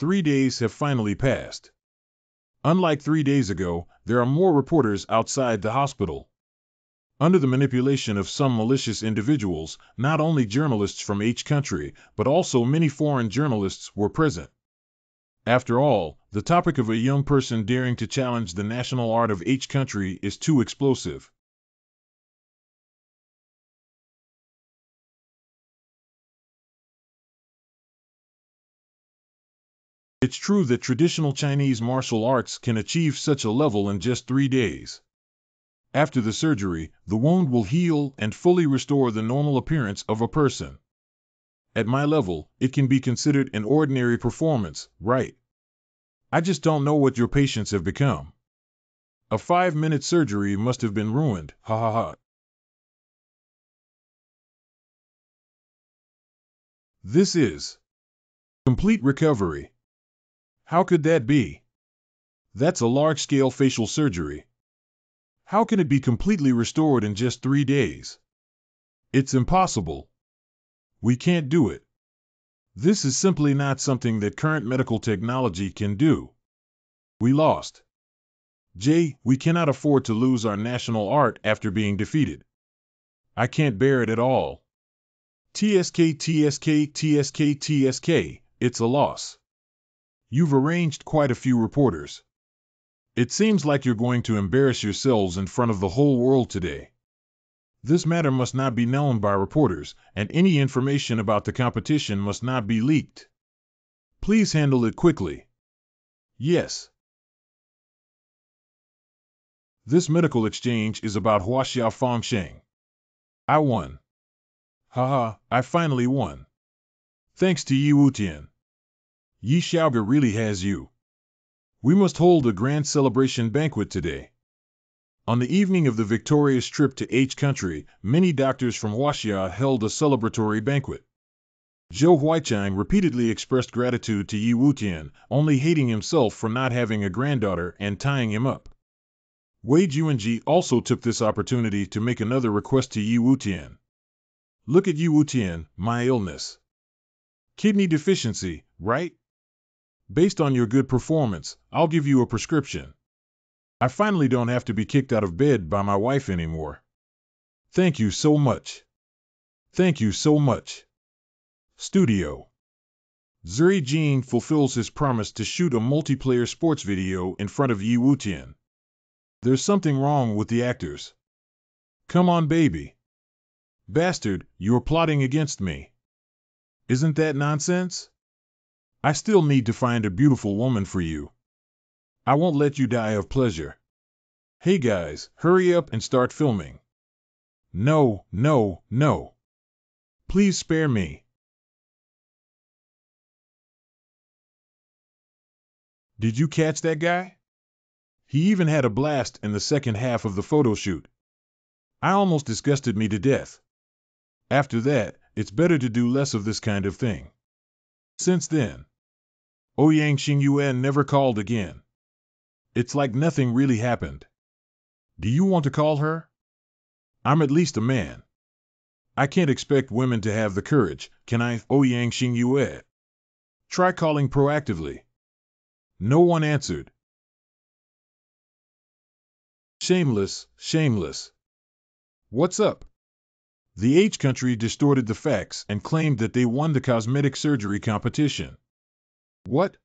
3 days have finally passed. Unlike 3 days ago, there are more reporters outside the hospital. Under the manipulation of some malicious individuals, not only journalists from each country, but also many foreign journalists were present. After all, the topic of a young person daring to challenge the national art of each country is too explosive. It's true that traditional Chinese martial arts can achieve such a level in just 3 days. After the surgery, the wound will heal and fully restore the normal appearance of a person. At my level, it can be considered an ordinary performance, right? I just don't know what your patients have become. A 5-minute surgery must have been ruined, ha ha ha. This is complete recovery. How could that be? That's a large-scale facial surgery. How can it be completely restored in just 3 days? It's impossible. We can't do it. This is simply not something that current medical technology can do. We lost. Jay, we cannot afford to lose our national art after being defeated. I can't bear it at all. TSK, TSK, TSK, TSK, it's a loss. You've arranged quite a few reporters. It seems like you're going to embarrass yourselves in front of the whole world today. This matter must not be known by reporters, and any information about the competition must not be leaked. Please handle it quickly. Yes. This medical exchange is about Huaxia Fengsheng. I won. Haha, I finally won. Thanks to Yi Wutian. Yi Xiaoge really has you. We must hold a grand celebration banquet today. On the evening of the victorious trip to H country, many doctors from Huaxia held a celebratory banquet. Zhou Huaichang repeatedly expressed gratitude to Yi Wutian, only hating himself for not having a granddaughter and tying him up. Wei Juanji also took this opportunity to make another request to Yi Wutian. Look at Yi Wutian, my illness. Kidney deficiency, right? Based on your good performance, I'll give you a prescription. I finally don't have to be kicked out of bed by my wife anymore. Thank you so much. Thank you so much. Studio. Zuri Jin fulfills his promise to shoot a multiplayer sports video in front of Yi Wutian. There's something wrong with the actors. Come on, baby. Bastard, you're plotting against me. Isn't that nonsense? I still need to find a beautiful woman for you. I won't let you die of pleasure. Hey guys, hurry up and start filming. No, no, no. Please spare me. Did you catch that guy? He even had a blast in the second half of the photo shoot. I almost disgusted me to death. After that, it's better to do less of this kind of thing. Since then, Ouyang Xingyuan never called again. It's like nothing really happened. Do you want to call her? I'm at least a man. I can't expect women to have the courage, can I, Ouyang Xingyue? Try calling proactively. No one answered. Shameless, shameless. What's up? The H country distorted the facts and claimed that they won the cosmetic surgery competition. What?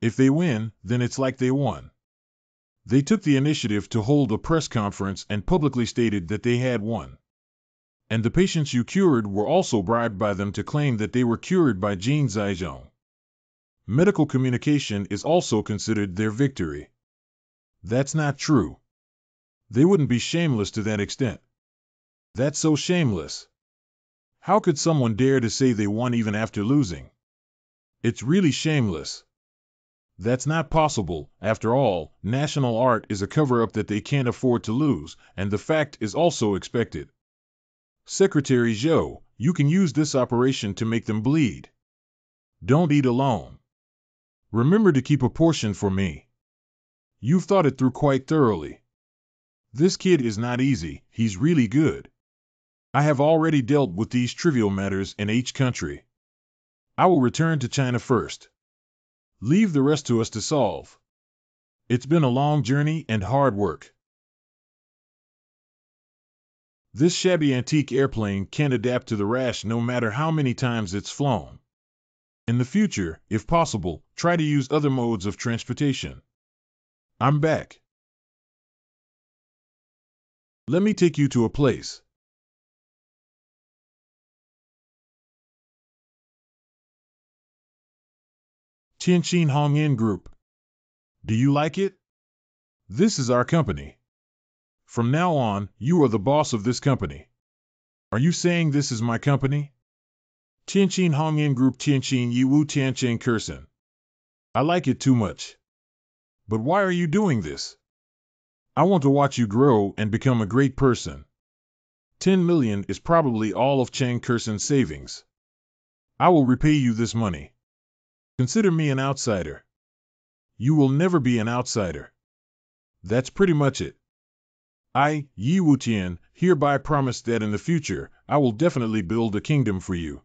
If they win, then it's like they won. They took the initiative to hold a press conference and publicly stated that they had won. And the patients you cured were also bribed by them to claim that they were cured by Jin Zhaizhong. Medical communication is also considered their victory. That's not true. They wouldn't be shameless to that extent. That's so shameless. How could someone dare to say they won even after losing? It's really shameless. That's not possible. After all, national art is a cover-up that they can't afford to lose, and the fact is also expected. Secretary Zhou, you can use this operation to make them bleed. Don't eat alone. Remember to keep a portion for me. You've thought it through quite thoroughly. This kid is not easy, he's really good. I have already dealt with these trivial matters in each country. I will return to China first. Leave the rest to us to solve. It's been a long journey and hard work. This shabby antique airplane can't adapt to the rash no matter how many times it's flown. In the future, if possible, try to use other modes of transportation. I'm back. Let me take you to a place. Tianjin Hongyan Group. Do you like it? This is our company. From now on, you are the boss of this company. Are you saying this is my company? Tianjin Hongyan Group Tianjin Yiwu Tianjin Kursen. I like it too much. But why are you doing this? I want to watch you grow and become a great person. 10 million is probably all of Chang Kursen's savings. I will repay you this money. Consider me an outsider. You will never be an outsider. That's pretty much it. I, Yi Wutian, hereby promise that in the future, I will definitely build a kingdom for you.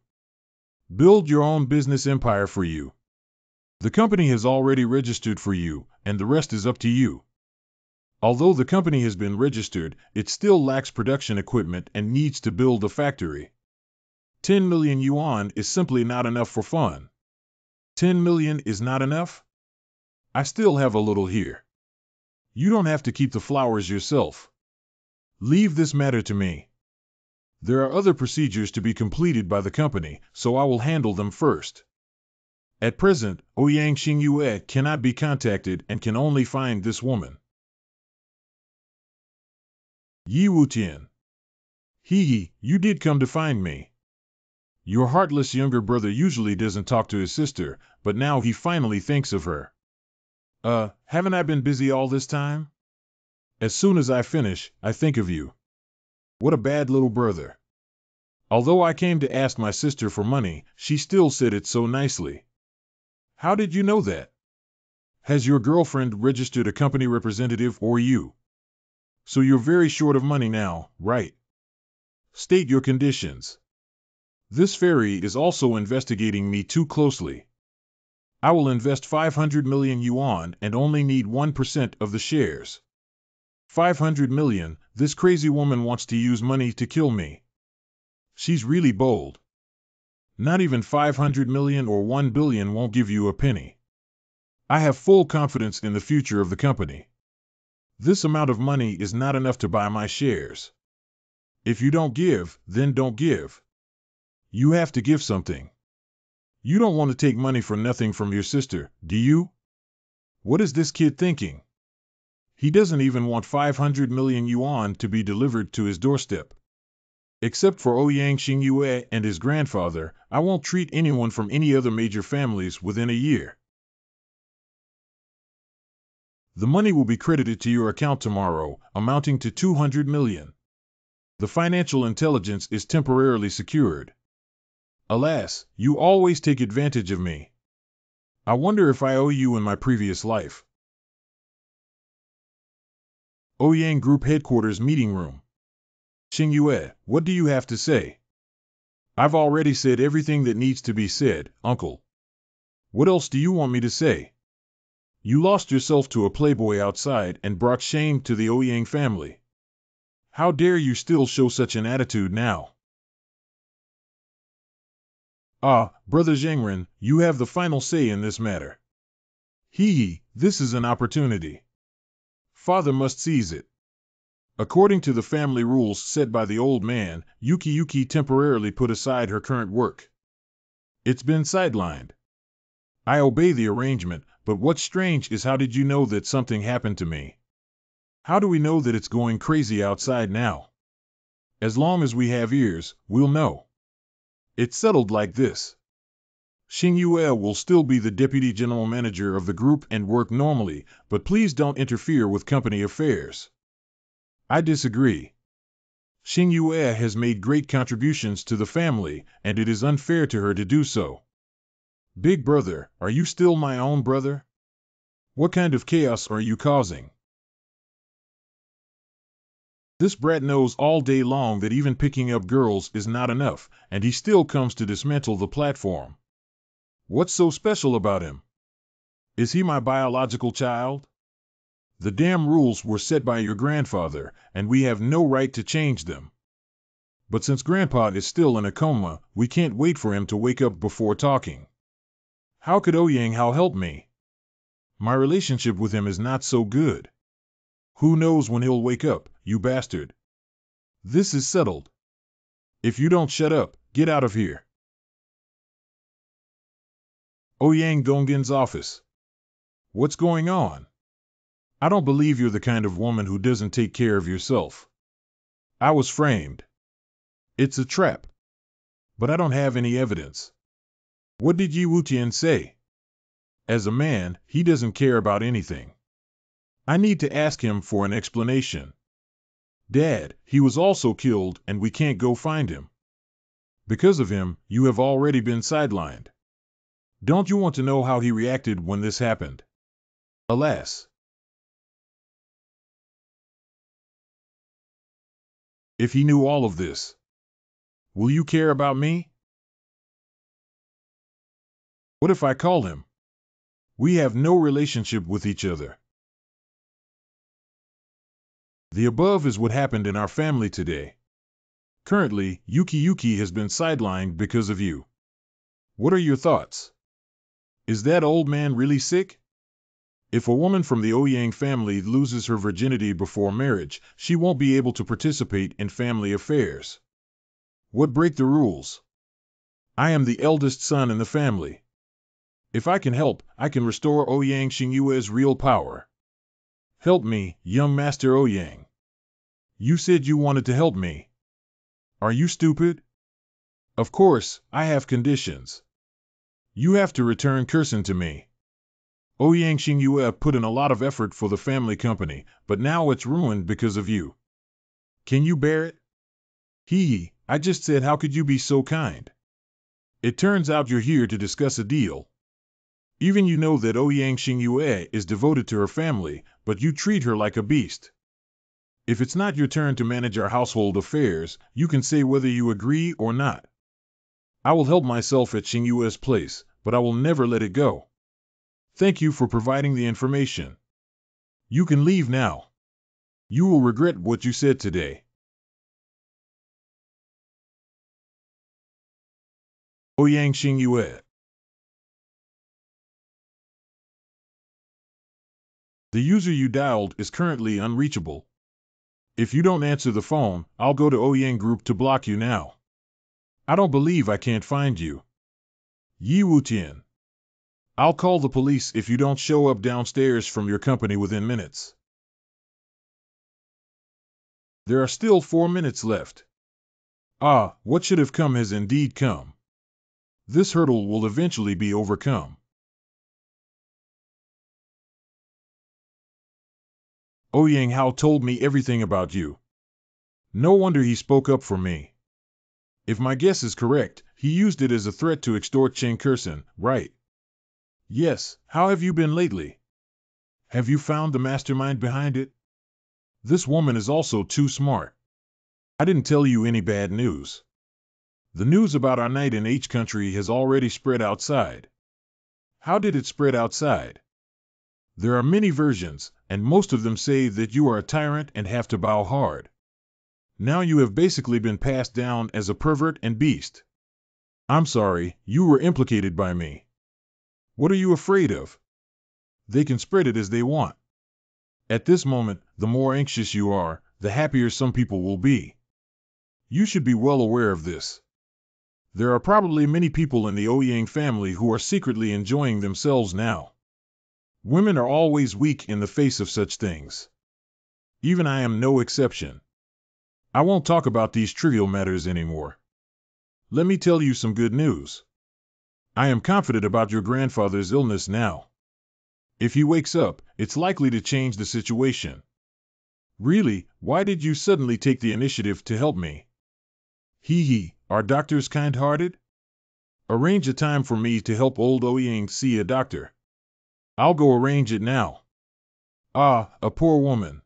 Build your own business empire for you. The company has already registered for you, and the rest is up to you. Although the company has been registered, it still lacks production equipment and needs to build a factory. 10 million yuan is simply not enough for fun. 10 million is not enough? I still have a little here. You don't have to keep the flowers yourself. Leave this matter to me. There are other procedures to be completed by the company, so I will handle them first. At present, Ouyang Xingyue cannot be contacted and can only find this woman. Yi Wutian. Hee, you did come to find me. Your heartless younger brother usually doesn't talk to his sister, but now he finally thinks of her. Haven't I been busy all this time? As soon as I finish, I think of you. What a bad little brother. Although I came to ask my sister for money, she still said it so nicely. How did you know that? Has your girlfriend registered a company representative or you? So you're very short of money now, right? State your conditions. This fairy is also investigating me too closely. I will invest 500 million yuan and only need 1% of the shares. 500 million, this crazy woman wants to use money to kill me. She's really bold. Not even 500 million or 1 billion won't give you a penny. I have full confidence in the future of the company. This amount of money is not enough to buy my shares. If you don't give, then don't give. You have to give something. You don't want to take money for nothing from your sister, do you? What is this kid thinking? He doesn't even want 500 million yuan to be delivered to his doorstep. Except for Ouyang Xingyue and his grandfather, I won't treat anyone from any other major families within a year. The money will be credited to your account tomorrow, amounting to 200 million. The financial intelligence is temporarily secured. Alas, you always take advantage of me. I wonder if I owe you in my previous life. Ouyang Group Headquarters Meeting Room. Xingyue, what do you have to say? I've already said everything that needs to be said, uncle. What else do you want me to say? You lost yourself to a playboy outside and brought shame to the Ouyang family. How dare you still show such an attitude now? Brother Zhengren, you have the final say in this matter. This is an opportunity. Father must seize it. According to the family rules set by the old man, Yuki temporarily put aside her current work. It's been sidelined. I obey the arrangement, but what's strange is how did you know that something happened to me? How do we know that it's going crazy outside now? As long as we have ears, we'll know. It's settled like this. Xingyue will still be the deputy general manager of the group and work normally, but please don't interfere with company affairs. I disagree. Xingyue has made great contributions to the family, and it is unfair to her to do so. Big brother, are you still my own brother? What kind of chaos are you causing? This brat knows all day long that even picking up girls is not enough, and he still comes to dismantle the platform. What's so special about him? Is he my biological child? The damn rules were set by your grandfather, and we have no right to change them. But since Grandpa is still in a coma, we can't wait for him to wake up before talking. How could Ouyang Hao help me? My relationship with him is not so good. Who knows when he'll wake up, you bastard. This is settled. If you don't shut up, get out of here. Ouyang Donggen's office. What's going on? I don't believe you're the kind of woman who doesn't take care of yourself. I was framed. It's a trap. But I don't have any evidence. What did Yi Wutian say? As a man, he doesn't care about anything. I need to ask him for an explanation. Dad, he was also killed and we can't go find him. Because of him, you have already been sidelined. Don't you want to know how he reacted when this happened? Alas. If he knew all of this, will you care about me? What if I call him? We have no relationship with each other. The above is what happened in our family today. Currently, Yuki has been sidelined because of you. What are your thoughts? Is that old man really sick? If a woman from the Ouyang family loses her virginity before marriage, she won't be able to participate in family affairs. What break the rules? I am the eldest son in the family. If I can help, I can restore Ouyang Xingyue's real power. Help me, young Master Ouyang. You said you wanted to help me. Are you stupid? Of course, I have conditions. You have to return Curson to me. Ouyang Xingyue put in a lot of effort for the family company, but now it's ruined because of you. Can you bear it? I just said how could you be so kind? It turns out you're here to discuss a deal. Even you know that Ouyang Xingyue is devoted to her family, but you treat her like a beast. If it's not your turn to manage our household affairs, you can say whether you agree or not. I will help myself at Xingyue's place, but I will never let it go. Thank you for providing the information. You can leave now. You will regret what you said today. Ouyang Xingyue. The user you dialed is currently unreachable. If you don't answer the phone, I'll go to Ouyang Group to block you now. I don't believe I can't find you. Yi Wutian. I'll call the police if you don't show up downstairs from your company within minutes. There are still 4 minutes left. Ah, what should have come has indeed come. This hurdle will eventually be overcome. Ouyang Hao told me everything about you. No wonder he spoke up for me. If my guess is correct, he used it as a threat to extort Chen Curson, right? Yes, how have you been lately? Have you found the mastermind behind it? This woman is also too smart. I didn't tell you any bad news. The news about our night in H country has already spread outside. How did it spread outside? There are many versions, and most of them say that you are a tyrant and have to bow hard. Now you have basically been passed down as a pervert and beast. I'm sorry, you were implicated by me. What are you afraid of? They can spread it as they want. At this moment, the more anxious you are, the happier some people will be. You should be well aware of this. There are probably many people in the Ouyang family who are secretly enjoying themselves now. Women are always weak in the face of such things. Even I am no exception. I won't talk about these trivial matters anymore. Let me tell you some good news. I am confident about your grandfather's illness now. If he wakes up, it's likely to change the situation. Really, why did you suddenly take the initiative to help me? Are doctors kind-hearted? Arrange a time for me to help old Ouyang see a doctor. I'll go arrange it now. Ah, a poor woman.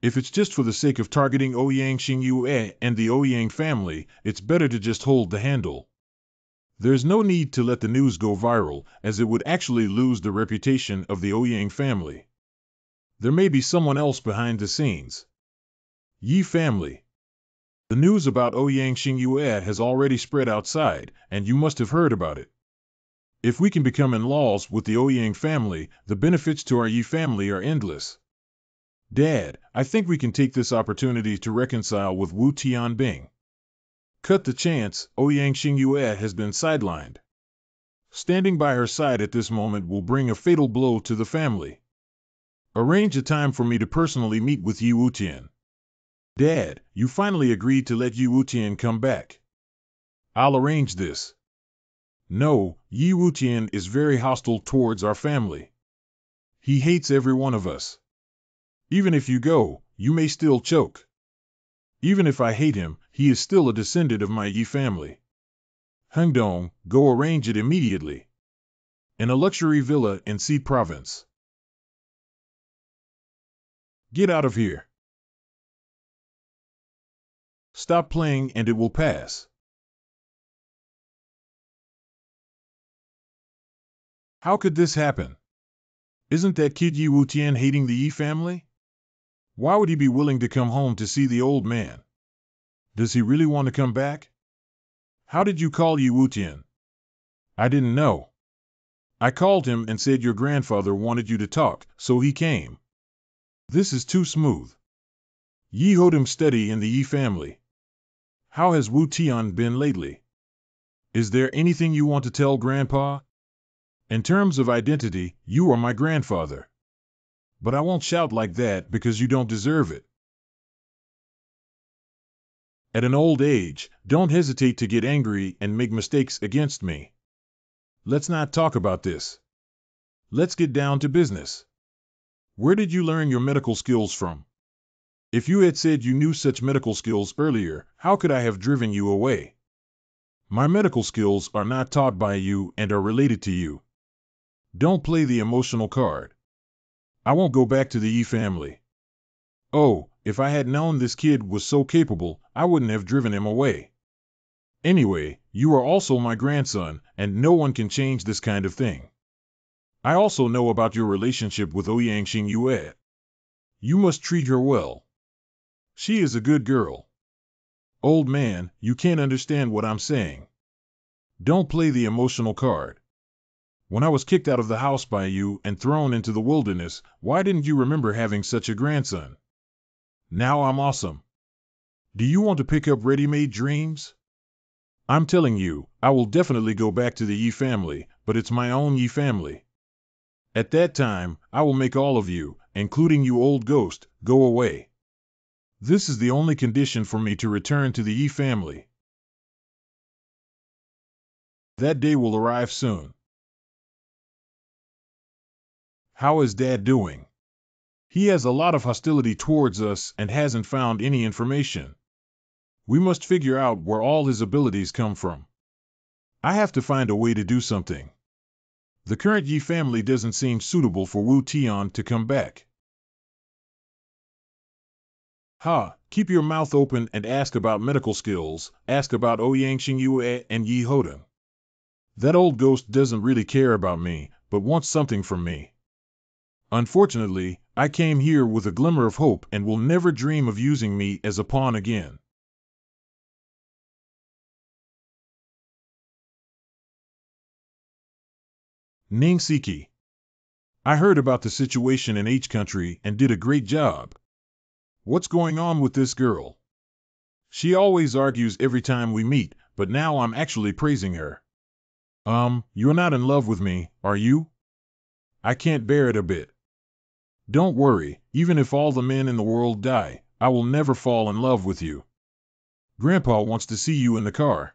If it's just for the sake of targeting Ouyang Xingyue and the Ouyang family, it's better to just hold the handle. There's no need to let the news go viral, as it would actually lose the reputation of the Ouyang family. There may be someone else behind the scenes. Yi family. The news about Ouyang Xingyue has already spread outside, and you must have heard about it. If we can become in-laws with the Ouyang family, the benefits to our Yi family are endless. Dad, I think we can take this opportunity to reconcile with Wu Tianbing. Cut the chance, Ouyang Xingyue has been sidelined. Standing by her side at this moment will bring a fatal blow to the family. Arrange a time for me to personally meet with Yi Wutian. Dad, you finally agreed to let Yi Wutian come back. I'll arrange this. No, Yi Wutian is very hostile towards our family. He hates every one of us. Even if you go, you may still choke. Even if I hate him, he is still a descendant of my Yi family. Hengdong, go arrange it immediately. In a luxury villa in Xi province. Get out of here. Stop playing and it will pass. How could this happen? Isn't that kid Yi Wutian hating the Yi family? Why would he be willing to come home to see the old man? Does he really want to come back? How did you call Yi Wutian? I didn't know. I called him and said your grandfather wanted you to talk, so he came. This is too smooth. Yi Hodem steady in the Yi family. How has Wu Tian been lately? Is there anything you want to tell Grandpa? In terms of identity, you are my grandfather. But I won't shout like that because you don't deserve it. At an old age, don't hesitate to get angry and make mistakes against me. Let's not talk about this. Let's get down to business. Where did you learn your medical skills from? If you had said you knew such medical skills earlier, how could I have driven you away? My medical skills are not taught by you and are related to you. Don't play the emotional card. I won't go back to the Yi family. Oh, if I had known this kid was so capable, I wouldn't have driven him away. Anyway, you are also my grandson, and no one can change this kind of thing. I also know about your relationship with Ouyang Xingyue. You must treat her well. She is a good girl. Old man, you can't understand what I'm saying. Don't play the emotional card. When I was kicked out of the house by you and thrown into the wilderness, why didn't you remember having such a grandson? Now I'm awesome. Do you want to pick up ready-made dreams? I'm telling you, I will definitely go back to the Yi family, but it's my own Yi family. At that time, I will make all of you, including you old ghost, go away. This is the only condition for me to return to the Yi family. That day will arrive soon. How is Dad doing? He has a lot of hostility towards us and hasn't found any information. We must figure out where all his abilities come from. I have to find a way to do something. The current Yi family doesn't seem suitable for Wu Tian to come back. Ha, keep your mouth open and ask about medical skills, ask about Ouyang Xingyue and Yi Hodem. That old ghost doesn't really care about me, but wants something from me. Unfortunately, I came here with a glimmer of hope and will never dream of using me as a pawn again. Ning Siki. I heard about the situation in H country and did a great job. What's going on with this girl? She always argues every time we meet, but now I'm actually praising her. You're not in love with me, are you? I can't bear it a bit. Don't worry, even if all the men in the world die, I will never fall in love with you. Grandpa wants to see you in the car.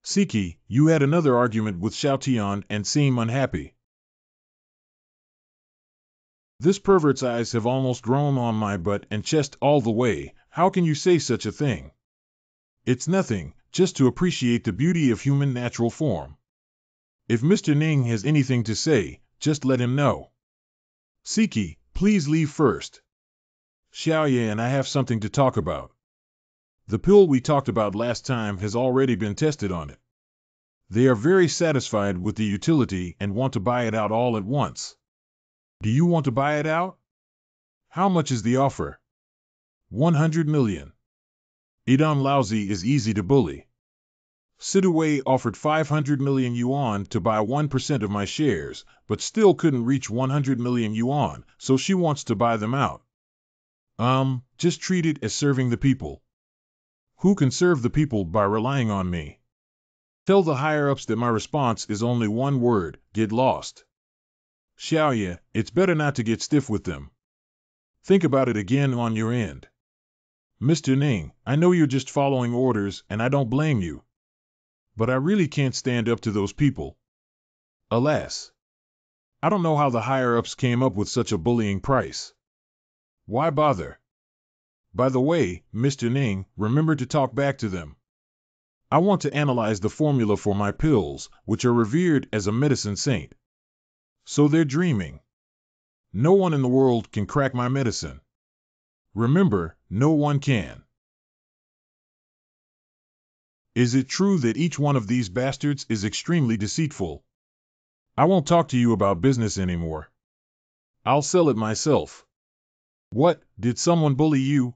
Siki, you had another argument with Xiaotian and seem unhappy. This pervert's eyes have almost grown on my butt and chest all the way. How can you say such a thing? It's nothing, just to appreciate the beauty of human natural form. If Mr. Ning has anything to say, just let him know. Siki, please leave first. Xiaoye and I have something to talk about. The pill we talked about last time has already been tested on it. They are very satisfied with the utility and want to buy it out all at once. Do you want to buy it out? How much is the offer? 100 million. Idam Laozi is easy to bully. Sidaway offered 500 million yuan to buy 1% of my shares, but still couldn't reach 100 million yuan, so she wants to buy them out. Just treat it as serving the people. Who can serve the people by relying on me? Tell the higher-ups that my response is only one word: get lost. Xiaoye, it's better not to get stiff with them. Think about it again on your end. Mr. Ning, I know you're just following orders, and I don't blame you. But I really can't stand up to those people. Alas. I don't know how the higher-ups came up with such a bullying price. Why bother? By the way, Mr. Ning, remember to talk back to them. I want to analyze the formula for my pills, which are revered as a medicine saint. So they're dreaming. No one in the world can crack my medicine. Remember, no one can. Is it true that each one of these bastards is extremely deceitful? I won't talk to you about business anymore. I'll sell it myself. What, did someone bully you?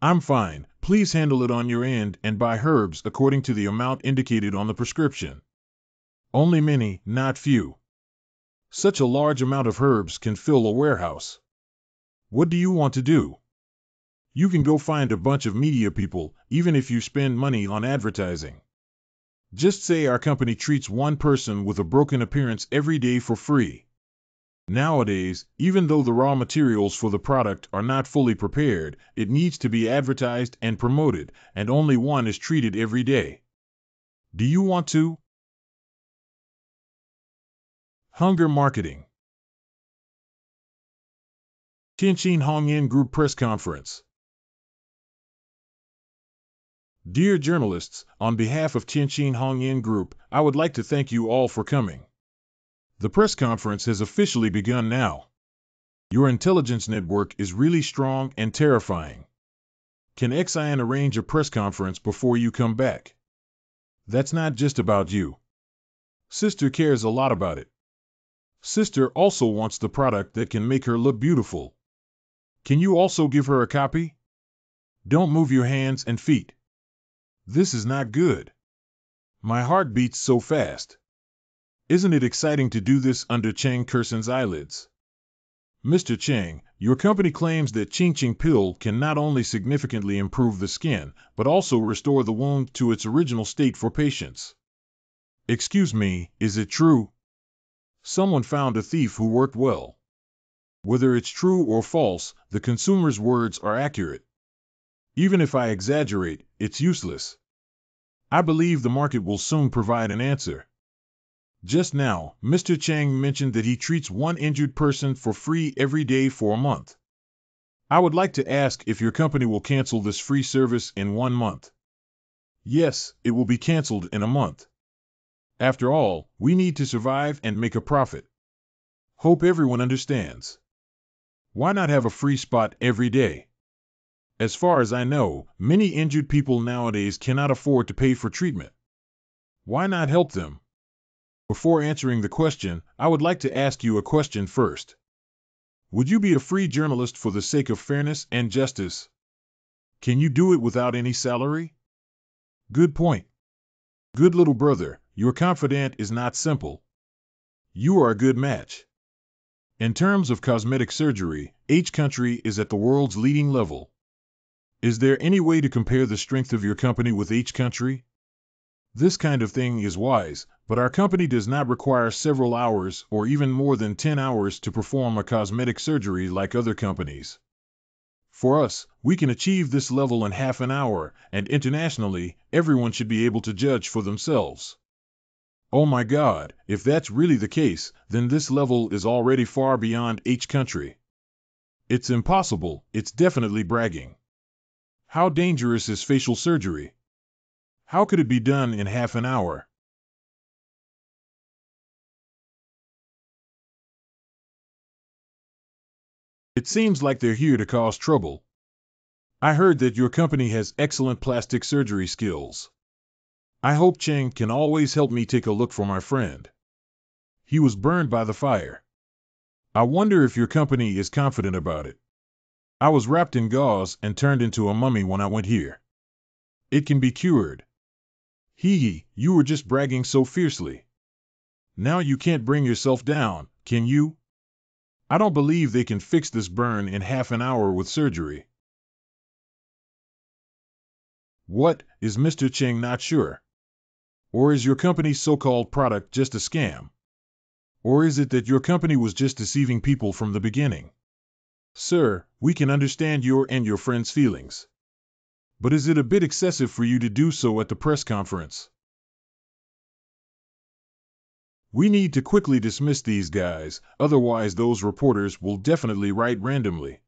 I'm fine, please handle it on your end and buy herbs according to the amount indicated on the prescription. Only many, not few. Such a large amount of herbs can fill a warehouse. What do you want to do? You can go find a bunch of media people, even if you spend money on advertising. Just say our company treats one person with a broken appearance every day for free. Nowadays, even though the raw materials for the product are not fully prepared, it needs to be advertised and promoted, and only one is treated every day. Do you want to? Hunger marketing. Tianjin Hongyan Group Press Conference. Dear journalists, on behalf of Tianjin Hongyan Group, I would like to thank you all for coming. The press conference has officially begun now. Your intelligence network is really strong and terrifying. Can Xian arrange a press conference before you come back? That's not just about you. Sister cares a lot about it. Sister also wants the product that can make her look beautiful. Can you also give her a copy? Don't move your hands and feet. This is not good. My heart beats so fast. Isn't it exciting to do this under Chang Kerson's eyelids? Mr. Chang, your company claims that Qingqing pill can not only significantly improve the skin, but also restore the wound to its original state for patients. Excuse me, is it true? Someone found a thief who worked well. Whether it's true or false, the consumer's words are accurate. Even if I exaggerate, it's useless. I believe the market will soon provide an answer. Just now, Mr. Chang mentioned that he treats one injured person for free every day for a month. I would like to ask if your company will cancel this free service in 1 month. Yes, it will be canceled in a month. After all, we need to survive and make a profit. Hope everyone understands. Why not have a free spot every day? As far as I know, many injured people nowadays cannot afford to pay for treatment. Why not help them? Before answering the question, I would like to ask you a question first. Would you be a free journalist for the sake of fairness and justice? Can you do it without any salary? Good point. Good little brother, your confidant is not simple. You are a good match. In terms of cosmetic surgery, each country is at the world's leading level. Is there any way to compare the strength of your company with each country? This kind of thing is wise, but our company does not require several hours or even more than 10 hours to perform a cosmetic surgery like other companies. For us, we can achieve this level in half an hour, and internationally, everyone should be able to judge for themselves. Oh my God, if that's really the case, then this level is already far beyond each country. It's impossible, it's definitely bragging. How dangerous is facial surgery? How could it be done in half an hour? It seems like they're here to cause trouble. I heard that your company has excellent plastic surgery skills. I hope Cheng can always help me take a look for my friend. He was burned by the fire. I wonder if your company is confident about it. I was wrapped in gauze and turned into a mummy when I went here. It can be cured. Hee hee, you were just bragging so fiercely. Now you can't bring yourself down, can you? I don't believe they can fix this burn in half an hour with surgery. What, is Mr. Cheng not sure? Or is your company's so-called product just a scam? Or is it that your company was just deceiving people from the beginning? Sir, we can understand your and your friend's feelings. But is it a bit excessive for you to do so at the press conference? We need to quickly dismiss these guys, otherwise those reporters will definitely write randomly.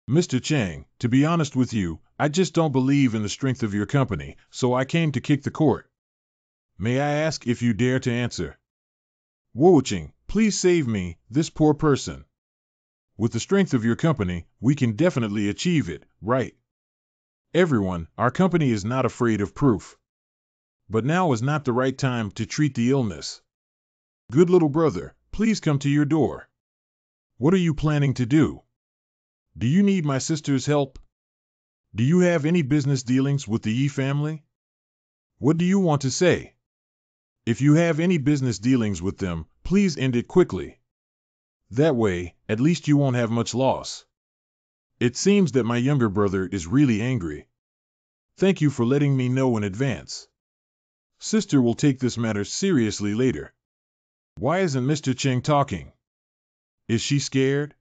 Mr. Chang, to be honest with you, I just don't believe in the strength of your company, so I came to kick the court. May I ask if you dare to answer? Woching, please save me, this poor person. With the strength of your company, we can definitely achieve it, right? Everyone, our company is not afraid of proof. But now is not the right time to treat the illness. Good little brother, please come to your door. What are you planning to do? Do you need my sister's help? Do you have any business dealings with the Yi family? What do you want to say? If you have any business dealings with them, please end it quickly. That way, at least you won't have much loss. It seems that my younger brother is really angry. Thank you for letting me know in advance. Sister will take this matter seriously later. Why isn't Mr. Cheng talking? Is she scared?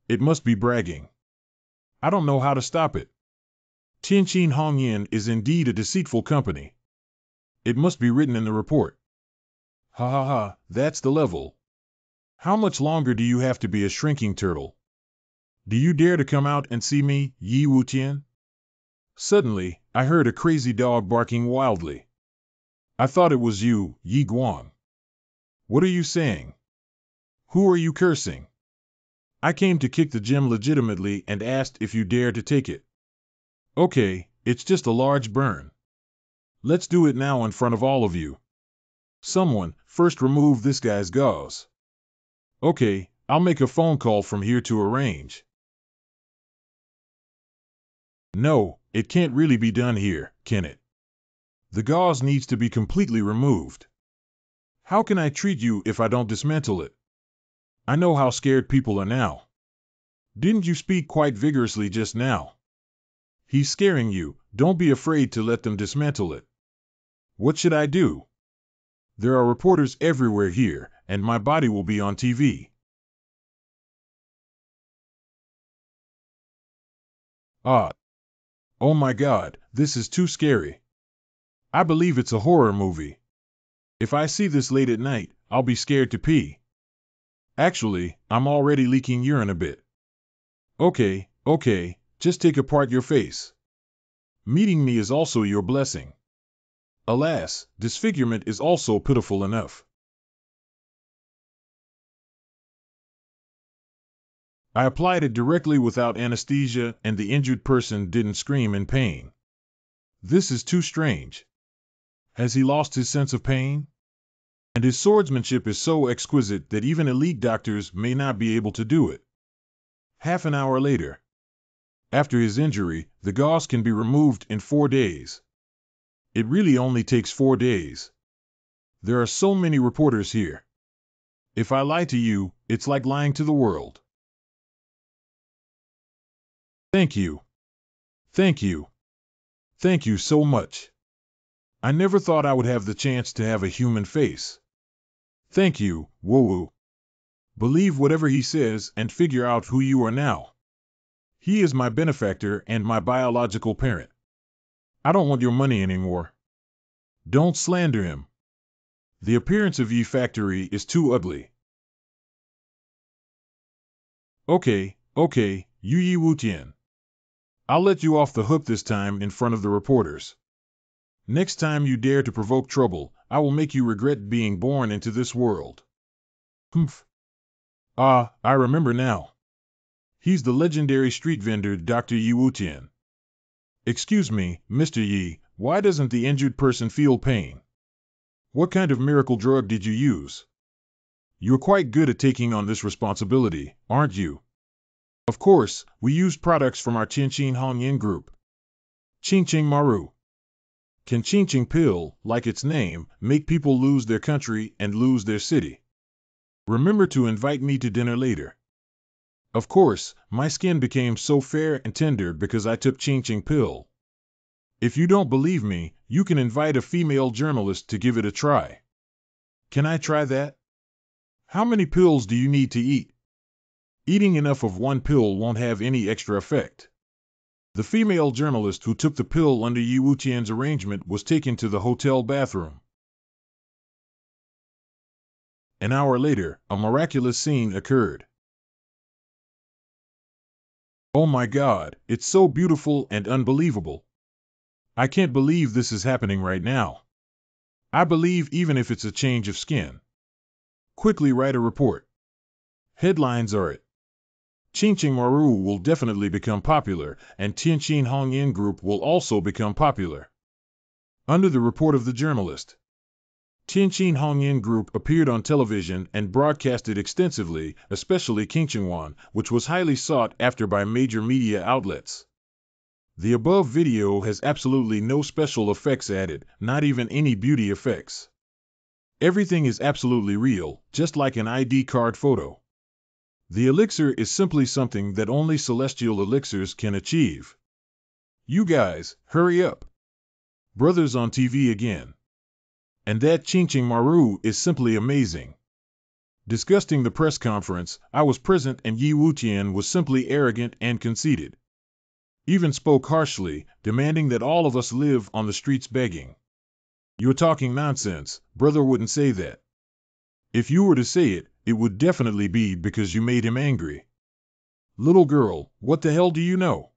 It must be bragging. I don't know how to stop it. Tianqin Hongyan is indeed a deceitful company. It must be written in the report. Ha ha ha, that's the level. How much longer do you have to be a shrinking turtle? Do you dare to come out and see me, Yi Wutian? Suddenly, I heard a crazy dog barking wildly. I thought it was you, Yi Guang. What are you saying? Who are you cursing? I came to kick the gem legitimately and asked if you dare to take it. Okay, it's just a large burn. Let's do it now in front of all of you. Someone, first remove this guy's gauze. Okay, I'll make a phone call from here to arrange. No, it can't really be done here, can it? The gauze needs to be completely removed. How can I treat you if I don't dismantle it? I know how scared people are now. Didn't you speak quite vigorously just now? He's scaring you, don't be afraid to let them dismantle it. What should I do? There are reporters everywhere here, and my body will be on TV. Ah. Oh my God, this is too scary. I believe it's a horror movie. If I see this late at night, I'll be scared to pee. Actually, I'm already leaking urine a bit. Okay, just take apart your face. Meeting me is also your blessing. Alas, disfigurement is also pitiful enough. I applied it directly without anesthesia, and the injured person didn't scream in pain. This is too strange. Has he lost his sense of pain? And his swordsmanship is so exquisite that even elite doctors may not be able to do it. Half an hour later. After his injury, the gauze can be removed in 4 days. It really only takes 4 days. There are so many reporters here. If I lie to you, it's like lying to the world. Thank you. Thank you. Thank you so much. I never thought I would have the chance to have a human face. Thank you, Woo-woo. Believe whatever he says and figure out who you are now. He is my benefactor and my biological parent. I don't want your money anymore. Don't slander him. The appearance of Yi Factory is too ugly. Okay, Yu Yi Wutian. I'll let you off the hook this time in front of the reporters. Next time you dare to provoke trouble, I will make you regret being born into this world. Humph. Ah, I remember now. He's the legendary street vendor Dr. Yi Wutian. Excuse me, Mr. Yi, why doesn't the injured person feel pain? What kind of miracle drug did you use? You're quite good at taking on this responsibility, aren't you? Of course, we used products from our Qianqing Hongyin group. Qingqing Maru. Can Qingqing pill, like its name, make people lose their country and lose their city? Remember to invite me to dinner later. Of course, my skin became so fair and tender because I took Qingqing pill. If you don't believe me, you can invite a female journalist to give it a try. Can I try that? How many pills do you need to eat? Eating enough of one pill won't have any extra effect. The female journalist who took the pill under Yi Wutian's arrangement was taken to the hotel bathroom. An hour later, a miraculous scene occurred. Oh my God, it's so beautiful and unbelievable. I can't believe this is happening right now. I believe even if it's a change of skin. Quickly write a report. Headlines are it. Qingqing Maru will definitely become popular, and Tianqin Hongyin Group will also become popular. Under the report of the journalist, Tianqin Hongyin Group appeared on television and broadcasted extensively, especially Qingqingwan, which was highly sought after by major media outlets. The above video has absolutely no special effects added, not even any beauty effects. Everything is absolutely real, just like an ID card photo. The elixir is simply something that only celestial elixirs can achieve. You guys, hurry up. Brothers on TV again. And that Qingqing Maru is simply amazing. Disgusting the press conference, I was present and Yi Wutian was simply arrogant and conceited. Even spoke harshly, demanding that all of us live on the streets begging. You're talking nonsense, brother wouldn't say that. If you were to say it, it would definitely be because you made him angry. Little girl, what the hell do you know?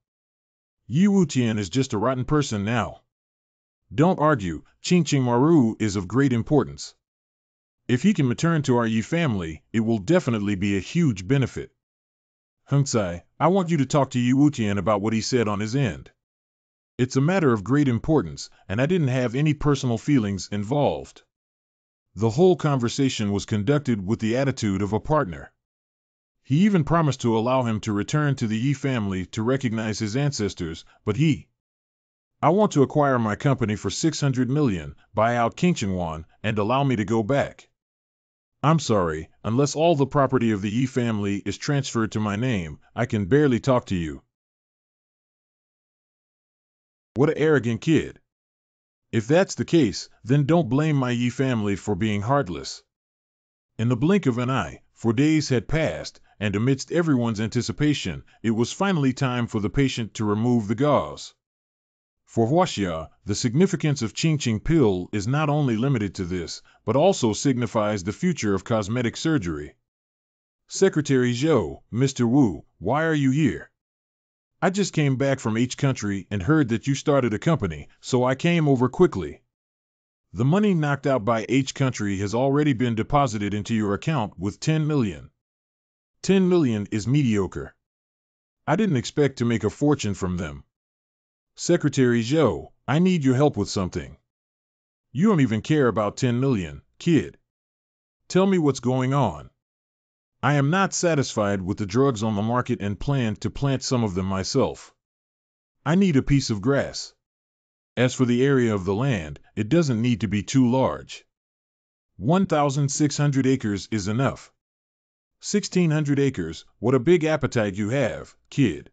Yi Wutian is just a rotten person now. Don't argue, Qingqing Maru is of great importance. If he can return to our Yi family, it will definitely be a huge benefit. Hung Tsai, I want you to talk to Yi Wutian about what he said on his end. It's a matter of great importance, and I didn't have any personal feelings involved. The whole conversation was conducted with the attitude of a partner. He even promised to allow him to return to the Yi family to recognize his ancestors, but I want to acquire my company for 600 million, buy out Qingqingwan, and allow me to go back. I'm sorry, unless all the property of the Yi family is transferred to my name, I can barely talk to you. What an arrogant kid. If that's the case, then don't blame my Yi family for being heartless. In the blink of an eye, 4 days had passed, and amidst everyone's anticipation, it was finally time for the patient to remove the gauze. For Huaxia, the significance of Qingqing pill is not only limited to this, but also signifies the future of cosmetic surgery. Secretary Zhou, Mr. Wu, why are you here? I just came back from H country and heard that you started a company, so I came over quickly. The money knocked out by H country has already been deposited into your account with 10 million. 10 million is mediocre. I didn't expect to make a fortune from them. Secretary Zhou, I need your help with something. You don't even care about 10 million, kid. Tell me what's going on. I am not satisfied with the drugs on the market and plan to plant some of them myself. I need a piece of grass. As for the area of the land, it doesn't need to be too large. 1,600 acres is enough. 1,600 acres, what a big appetite you have, kid.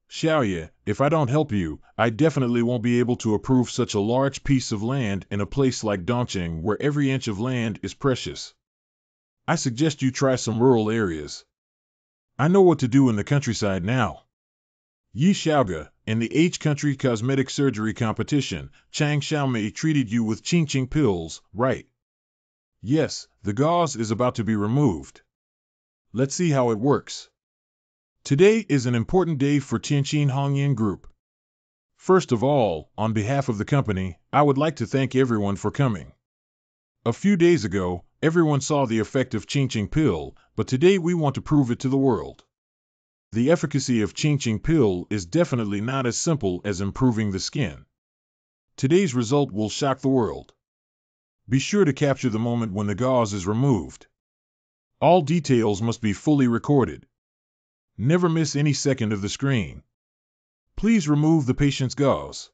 Xiaoye, if I don't help you, I definitely won't be able to approve such a large piece of land in a place like Dongqing where every inch of land is precious. I suggest you try some rural areas. I know what to do in the countryside now. Yi Xiaoge, in the H country cosmetic surgery competition, Chang Xiaomei treated you with Qingqing pills, right? Yes, the gauze is about to be removed. Let's see how it works. Today is an important day for Tianqin Hongyin Group. First of all, on behalf of the company, I would like to thank everyone for coming. A few days ago, everyone saw the effect of Qingqing pill, but today we want to prove it to the world. The efficacy of Ching pill is definitely not as simple as improving the skin. Today's result will shock the world. Be sure to capture the moment when the gauze is removed. All details must be fully recorded. Never miss any second of the screen. Please remove the patient's gauze.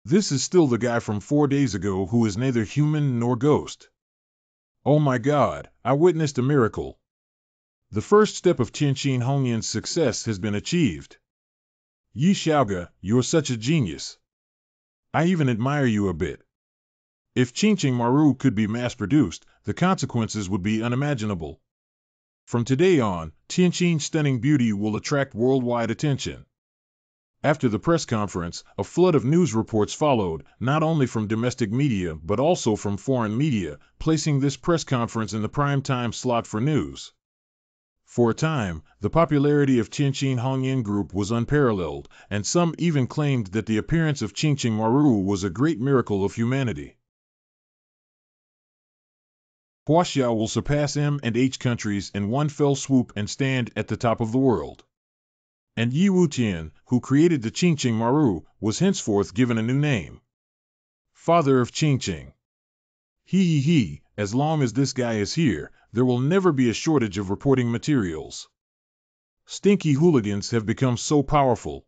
This is still the guy from 4 days ago who is neither human nor ghost. Oh my God, I witnessed a miracle. The first step of Tianqin Hongyan's success has been achieved. Yi Xiaoge, you're such a genius. I even admire you a bit. If Qingqing Maru could be mass-produced, the consequences would be unimaginable. From today on, Tianqin's stunning beauty will attract worldwide attention. After the press conference, a flood of news reports followed, not only from domestic media but also from foreign media, placing this press conference in the prime time slot for news. For a time, the popularity of Tianqin Hongyan Group was unparalleled, and some even claimed that the appearance of Qingqing Maru was a great miracle of humanity. Huaxiao will surpass M&H countries in one fell swoop and stand at the top of the world. And Yi Wutian, who created the Qingqing Maru, was henceforth given a new name. Father of Qingqing. He, as long as this guy is here, there will never be a shortage of reporting materials. Stinky hooligans have become so powerful.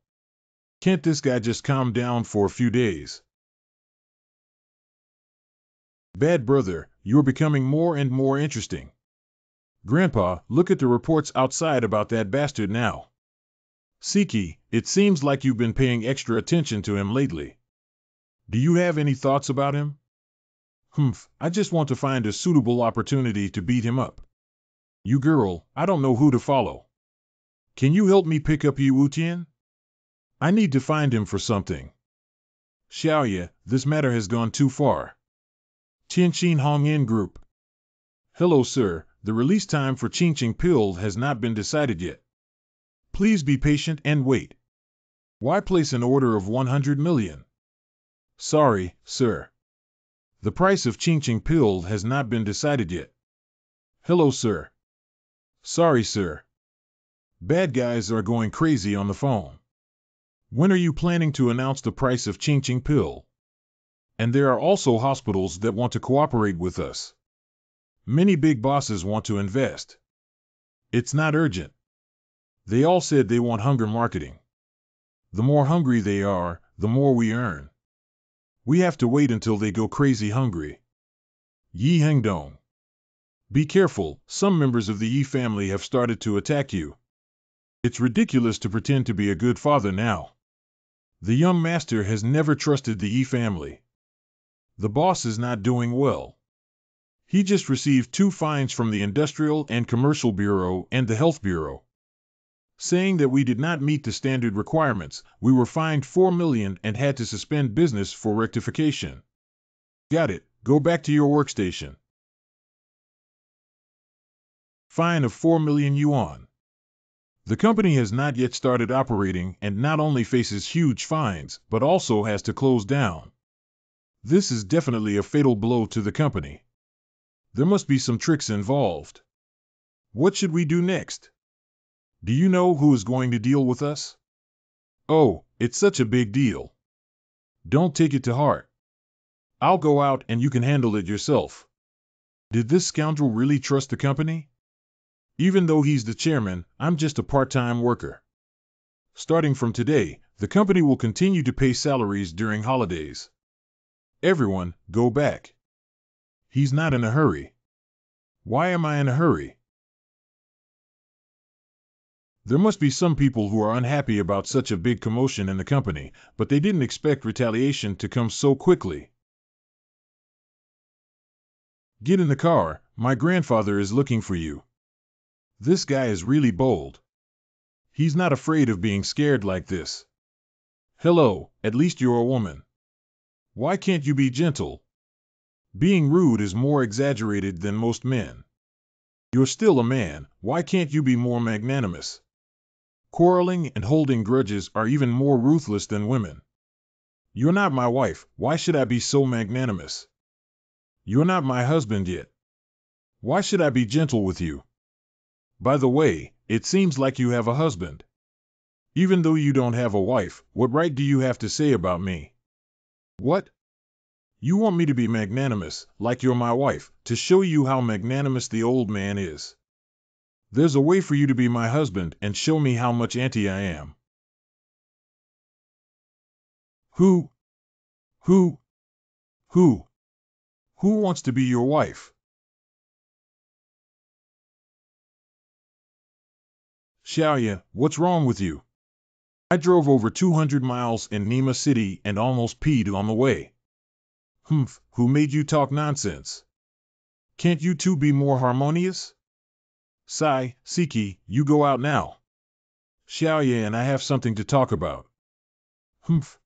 Can't this guy just calm down for a few days? Bad brother, you're becoming more and more interesting. Grandpa, look at the reports outside about that bastard now. Siki, it seems like you've been paying extra attention to him lately. Do you have any thoughts about him? I just want to find a suitable opportunity to beat him up. You girl, I don't know who to follow. Can you help me pick up Yi Wutian? I need to find him for something. Xiaoye, this matter has gone too far. Tianqin Hongyan Group. Hello sir, the release time for Qingqing pill has not been decided yet. Please be patient and wait. Why place an order of 100 million? Sorry, sir. The price of Qingqing pill has not been decided yet. Hello, sir. Sorry, sir. Bad guys are going crazy on the phone. When are you planning to announce the price of Qingqing pill? And there are also hospitals that want to cooperate with us. Many big bosses want to invest. It's not urgent. They all said they want hunger marketing. The more hungry they are, the more we earn. We have to wait until they go crazy hungry. Yi Hengdong. Be careful, some members of the Yi family have started to attack you. It's ridiculous to pretend to be a good father now. The young master has never trusted the Yi family. The boss is not doing well. He just received 2 fines from the Industrial and Commercial Bureau and the Health Bureau. Saying that we did not meet the standard requirements, we were fined 4 million and had to suspend business for rectification. Got it, go back to your workstation. Fine of 4 million yuan. The company has not yet started operating and not only faces huge fines, but also has to close down. This is definitely a fatal blow to the company. There must be some tricks involved. What should we do next? Do you know who is going to deal with us? Oh, it's such a big deal. Don't take it to heart. I'll go out and you can handle it yourself. Did this scoundrel really trust the company? Even though he's the chairman, I'm just a part-time worker. Starting from today, the company will continue to pay salaries during holidays. Everyone, go back. He's not in a hurry. Why am I in a hurry? There must be some people who are unhappy about such a big commotion in the company, but they didn't expect retaliation to come so quickly. Get in the car, my grandfather is looking for you. This guy is really bold. He's not afraid of being scared like this. Hello, at least you're a woman. Why can't you be gentle? Being rude is more exaggerated than most men. You're still a man, why can't you be more magnanimous? Quarreling and holding grudges are even more ruthless than women. You're not my wife, why should I be so magnanimous? You're not my husband yet. Why should I be gentle with you? By the way, it seems like you have a husband. Even though you don't have a wife, what right do you have to say about me? What? You want me to be magnanimous, like you're my wife, to show you how magnanimous the old man is. There's a way for you to be my husband and show me how much auntie I am. Who? Who? Who? Who wants to be your wife? Xiaoya, what's wrong with you? I drove over 200 miles in Nima City and almost peed on the way. Humph, who made you talk nonsense? Can't you two be more harmonious? Sai, Siki, you go out now. Xiaoya and I have something to talk about. Humph.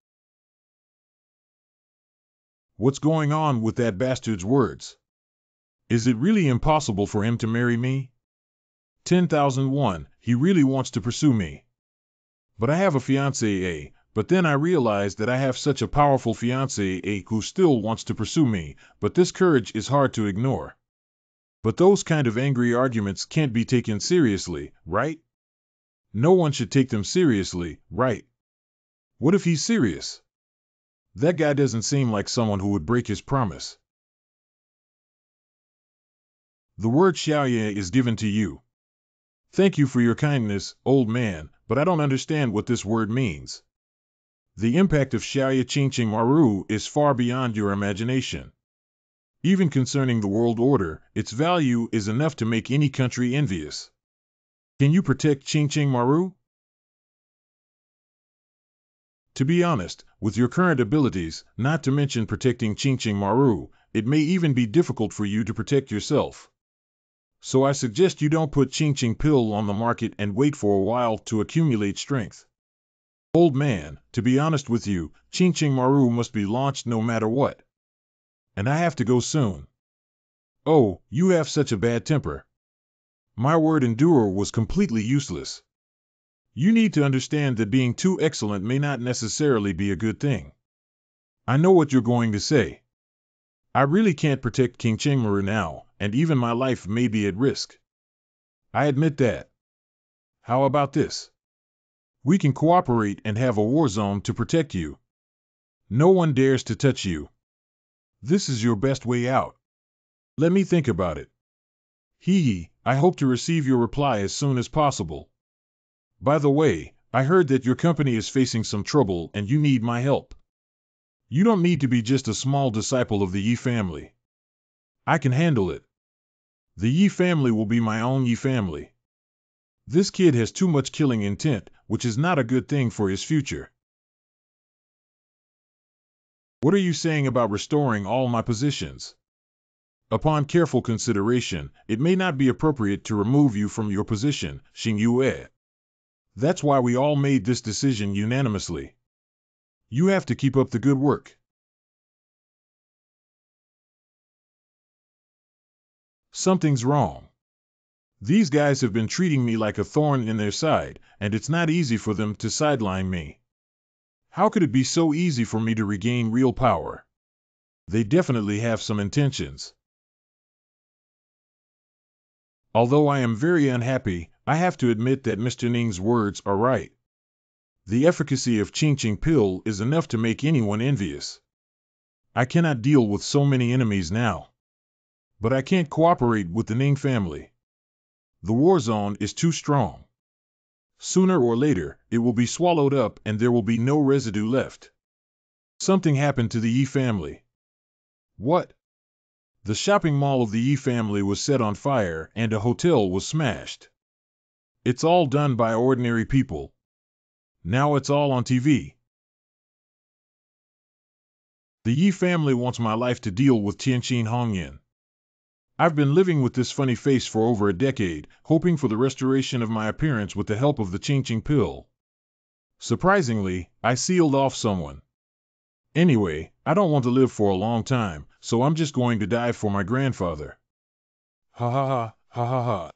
What's going on with that bastard's words? Is it really impossible for him to marry me? 10,001, he really wants to pursue me. But I have a fiancée, but then I realize that I have such a powerful fiancée who still wants to pursue me, but this courage is hard to ignore. But those kind of angry arguments can't be taken seriously, right? No one should take them seriously, right? What if he's serious? That guy doesn't seem like someone who would break his promise. The word Xiaoye is given to you. Thank you for your kindness, old man, but I don't understand what this word means. The impact of Xiaoye Qingqing Maru is far beyond your imagination. Even concerning the world order, its value is enough to make any country envious. Can you protect Qingqing Maru? To be honest, with your current abilities, not to mention protecting Qingqing Maru, it may even be difficult for you to protect yourself. So I suggest you don't put Qingqing pill on the market and wait for a while to accumulate strength. Old man, to be honest with you, Qingqing Maru must be launched no matter what. And I have to go soon. Oh, you have such a bad temper. My word endure was completely useless. You need to understand that being too excellent may not necessarily be a good thing. I know what you're going to say. I really can't protect King Chengmaru now, and even my life may be at risk. I admit that. How about this? We can cooperate and have a war zone to protect you. No one dares to touch you. This is your best way out. Let me think about it. Hee, I hope to receive your reply as soon as possible. By the way, I heard that your company is facing some trouble and you need my help. You don't need to be just a small disciple of the Yi family. I can handle it. The Yi family will be my own Yi family. This kid has too much killing intent, which is not a good thing for his future. What are you saying about restoring all my positions? Upon careful consideration, it may not be appropriate to remove you from your position, Xing Yue. That's why we all made this decision unanimously. You have to keep up the good work. Something's wrong. These guys have been treating me like a thorn in their side, and it's not easy for them to sideline me. How could it be so easy for me to regain real power? They definitely have some intentions. Although I am very unhappy, I have to admit that Mr. Ning's words are right. The efficacy of Qingqing pill is enough to make anyone envious. I cannot deal with so many enemies now. But I can't cooperate with the Ning family. The war zone is too strong. Sooner or later, it will be swallowed up and there will be no residue left. Something happened to the Yi family. What? The shopping mall of the Yi family was set on fire and a hotel was smashed. It's all done by ordinary people. Now it's all on TV. The Yi family wants my life to deal with Tianqin Hongyan. I've been living with this funny face for over a decade, hoping for the restoration of my appearance with the help of the Qingqing pill. Surprisingly, I sealed off someone. Anyway, I don't want to live for a long time, so I'm just going to die for my grandfather. Ha ha ha, ha ha ha.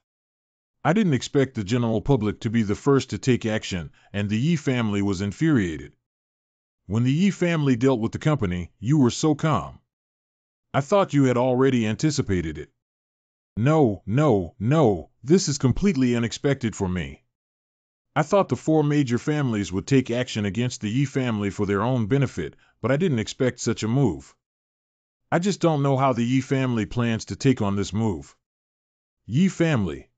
I didn't expect the general public to be the first to take action, and the Yi family was infuriated. When the Yi family dealt with the company, you were so calm. I thought you had already anticipated it. No, no, no, this is completely unexpected for me. I thought the four major families would take action against the Yi family for their own benefit, but I didn't expect such a move. I just don't know how the Yi family plans to take on this move. Yi family.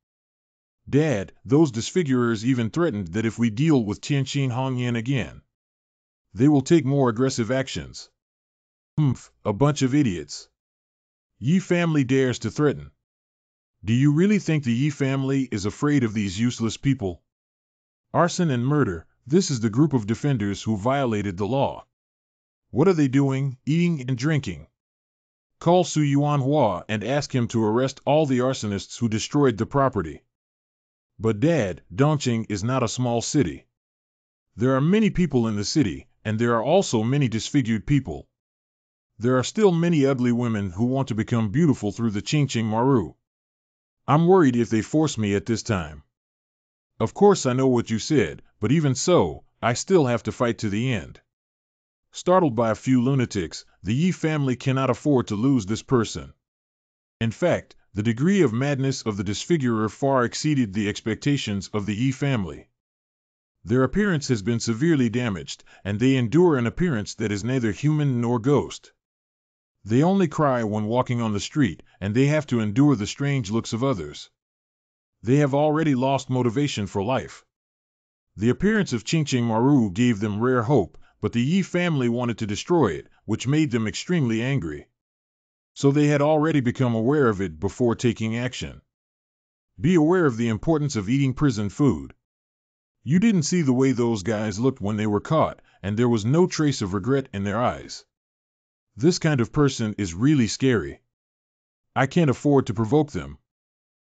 Dad, those disfigurers even threatened that if we deal with Tianqin Hongyan again, they will take more aggressive actions. Humph, a bunch of idiots. Yi family dares to threaten. Do you really think the Yi family is afraid of these useless people? Arson and murder, this is the group of defenders who violated the law. What are they doing, eating and drinking? Call Su Yuanhua and ask him to arrest all the arsonists who destroyed the property. But Dad, Dongqing is not a small city. There are many people in the city, and there are also many disfigured people. There are still many ugly women who want to become beautiful through the Qingqing Maru. I'm worried if they force me at this time. Of course I know what you said, but even so, I still have to fight to the end. Startled by a few lunatics, the Yi family cannot afford to lose this person. In fact, the degree of madness of the disfigurer far exceeded the expectations of the Yi family. Their appearance has been severely damaged, and they endure an appearance that is neither human nor ghost. They only cry when walking on the street, and they have to endure the strange looks of others. They have already lost motivation for life. The appearance of Qingqing Maru gave them rare hope, but the Yi family wanted to destroy it, which made them extremely angry. So they had already become aware of it before taking action. Be aware of the importance of eating prison food. You didn't see the way those guys looked when they were caught, and there was no trace of regret in their eyes. This kind of person is really scary. I can't afford to provoke them.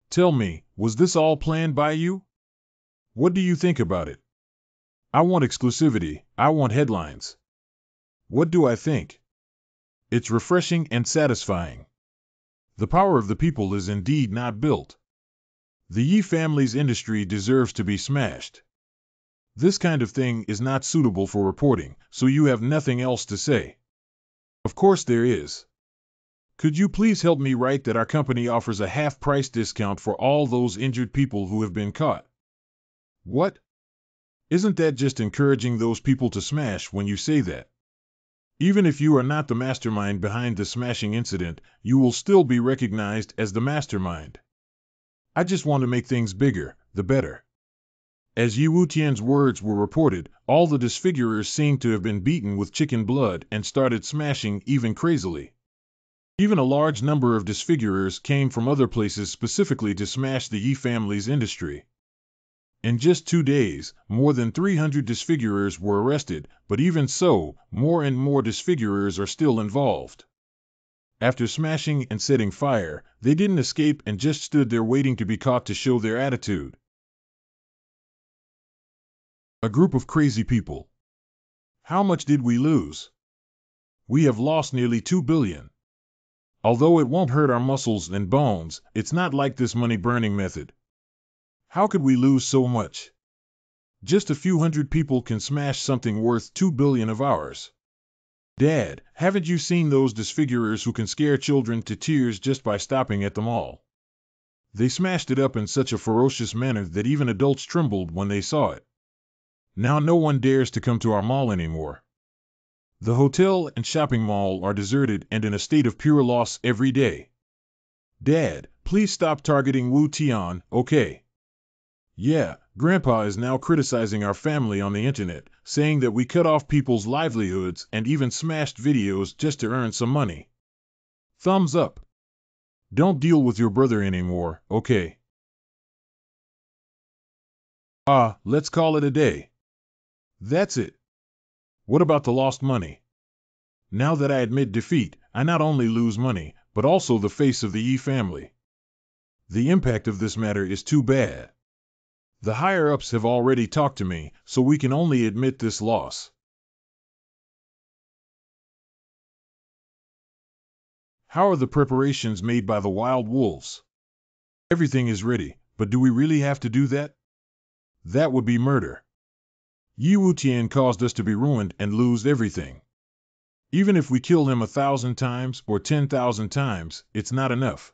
Tell me, was this all planned by you? What do you think about it? I want exclusivity, I want headlines. What do I think? It's refreshing and satisfying. The power of the people is indeed not built. The Yi family's industry deserves to be smashed. This kind of thing is not suitable for reporting, so you have nothing else to say. Of course there is. Could you please help me write that our company offers a half-price discount for all those injured people who have been caught? What? Isn't that just encouraging those people to smash when you say that? Even if you are not the mastermind behind the smashing incident, you will still be recognized as the mastermind. I just want to make things bigger, the better. As Yi Wutian's words were reported, all the disfigurers seemed to have been beaten with chicken blood and started smashing even crazily. Even a large number of disfigurers came from other places specifically to smash the Yi family's industry. In just 2 days, more than 300 disfigurers were arrested, but even so, more and more disfigurers are still involved. After smashing and setting fire, they didn't escape and just stood there waiting to be caught to show their attitude. A group of crazy people. How much did we lose? We have lost nearly 2 billion. Although it won't hurt our muscles and bones, it's not like this money-burning method. How could we lose so much? Just a few hundred people can smash something worth 2 billion of ours. Dad, haven't you seen those disfigurers who can scare children to tears just by stopping at the mall? They smashed it up in such a ferocious manner that even adults trembled when they saw it. Now no one dares to come to our mall anymore. The hotel and shopping mall are deserted and in a state of pure loss every day. Dad, please stop targeting Wu Tian, okay? Yeah, Grandpa is now criticizing our family on the internet, saying that we cut off people's livelihoods and even smashed videos just to earn some money. Thumbs up. Don't deal with your brother anymore, okay? Let's call it a day. That's it. What about the lost money? Now that I admit defeat, I not only lose money, but also the face of the Yi family. The impact of this matter is too bad. The higher-ups have already talked to me, so we can only admit this loss. How are the preparations made by the wild wolves? Everything is ready, but do we really have to do that? That would be murder. Yi Wutian caused us to be ruined and lose everything. Even if we kill him 1,000 times or 10,000 times, it's not enough.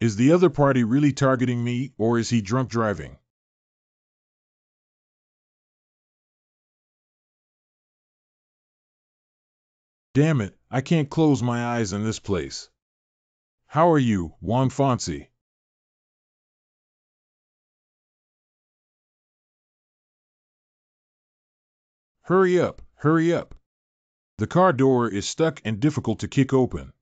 Is the other party really targeting me, or is he drunk driving? Damn it, I can't close my eyes in this place. How are you, Juan Fonsi? Hurry up, hurry up. The car door is stuck and difficult to kick open.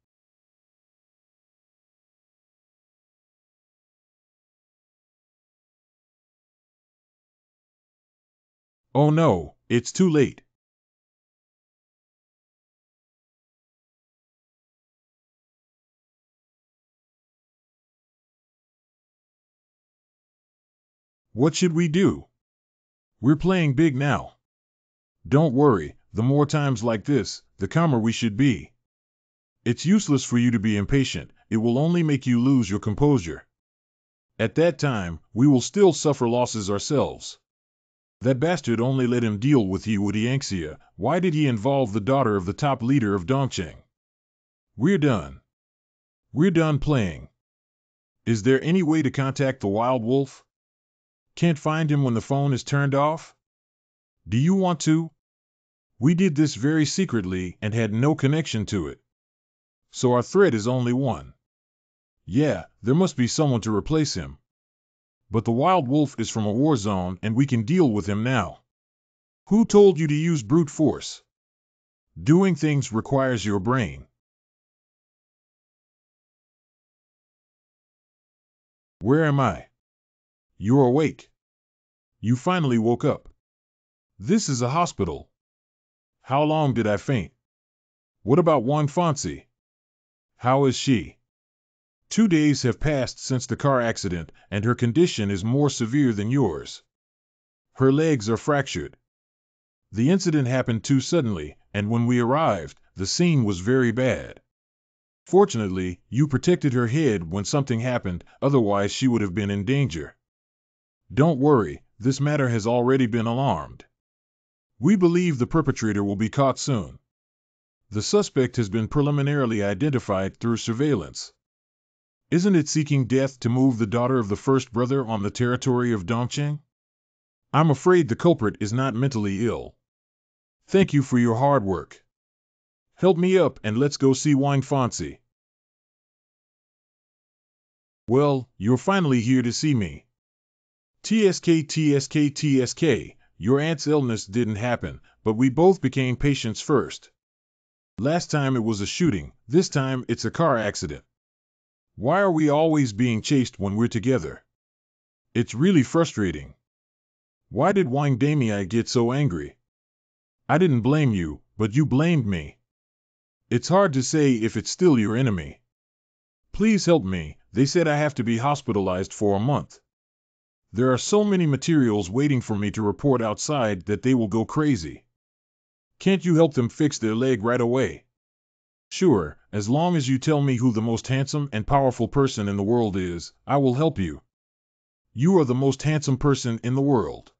Oh no, it's too late. What should we do? We're playing big now. Don't worry, the more times like this, the calmer we should be. It's useless for you to be impatient, it will only make you lose your composure. At that time, we will still suffer losses ourselves. That bastard only let him deal with you with Yangxia. Why did he involve the daughter of the top leader of Dongcheng? We're done. We're done playing. Is there any way to contact the wild wolf? Can't find him when the phone is turned off? Do you want to? We did this very secretly and had no connection to it. So our threat is only one. Yeah, there must be someone to replace him. But the wild wolf is from a war zone and we can deal with him now. Who told you to use brute force? Doing things requires your brain. Where am I? You're awake. You finally woke up. This is a hospital. How long did I faint? What about Juan Fonsi? How is she? 2 days have passed since the car accident, and her condition is more severe than yours. Her legs are fractured. The incident happened too suddenly, and when we arrived, the scene was very bad. Fortunately, you protected her head when something happened, otherwise she would have been in danger. Don't worry, this matter has already been alarmed. We believe the perpetrator will be caught soon. The suspect has been preliminarily identified through surveillance. Isn't it seeking death to move the daughter of the first brother on the territory of Dongcheng? I'm afraid the culprit is not mentally ill. Thank you for your hard work. Help me up and let's go see Wang Fonsi. Well, you're finally here to see me. TSK, your aunt's illness didn't happen, but we both became patients first. Last time it was a shooting, this time it's a car accident. Why are we always being chased when we're together? It's really frustrating. Why did Wang Damei get so angry? I didn't blame you, but you blamed me. It's hard to say if it's still your enemy. Please help me, they said I have to be hospitalized for a month. There are so many materials waiting for me to report outside that they will go crazy. Can't you help them fix their leg right away? Sure, as long as you tell me who the most handsome and powerful person in the world is, I will help you. You are the most handsome person in the world.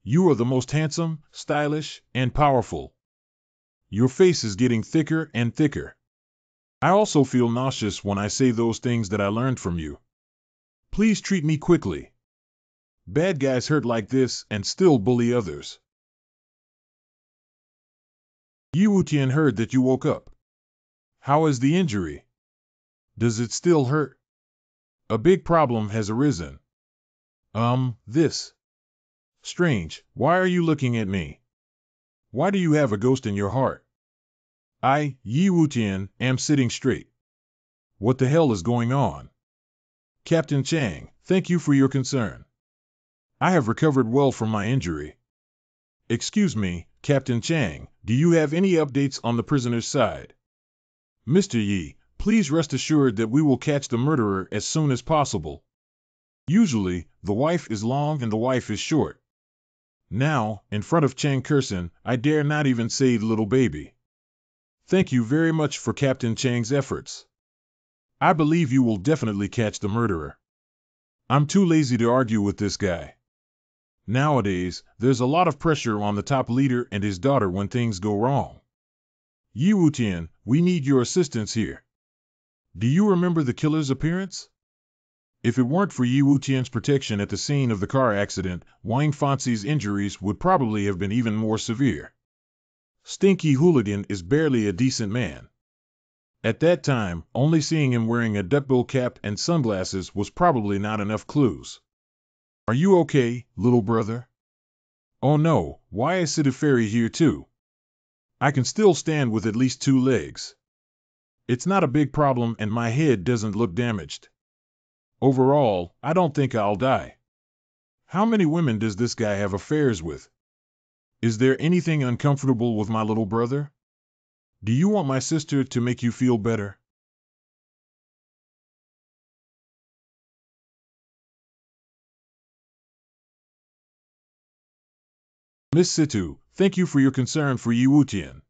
You are the most handsome, stylish, and powerful. Your face is getting thicker and thicker. I also feel nauseous when I say those things that I learned from you. Please treat me quickly. Bad guys hurt like this and still bully others. Yi Wutian heard that you woke up. How is the injury? Does it still hurt? A big problem has arisen. This. Strange, why are you looking at me? Why do you have a ghost in your heart? I, Yi Wutian, am sitting straight. What the hell is going on? Captain Chang, thank you for your concern. I have recovered well from my injury. Excuse me, Captain Chang, do you have any updates on the prisoner's side? Mr. Yi, please rest assured that we will catch the murderer as soon as possible. Usually, the wife is long and the wife is short. Now, in front of Chang Kurson, I dare not even say little baby. Thank you very much for Captain Chang's efforts. I believe you will definitely catch the murderer. I'm too lazy to argue with this guy. Nowadays, there's a lot of pressure on the top leader and his daughter when things go wrong. Yi Wutian, we need your assistance here. Do you remember the killer's appearance? If it weren't for Yi Wutian's protection at the scene of the car accident, Wang Fanxi's injuries would probably have been even more severe. Stinky Hooligan is barely a decent man. At that time, only seeing him wearing a duckbill cap and sunglasses was probably not enough clues. Are you okay, little brother? Oh no, why is Sidaferi here too? I can still stand with at least 2 legs. It's not a big problem and my head doesn't look damaged. Overall, I don't think I'll die. How many women does this guy have affairs with? Is there anything uncomfortable with my little brother? Do you want my sister to make you feel better? Miss Situ, thank you for your concern for Yi Wutian.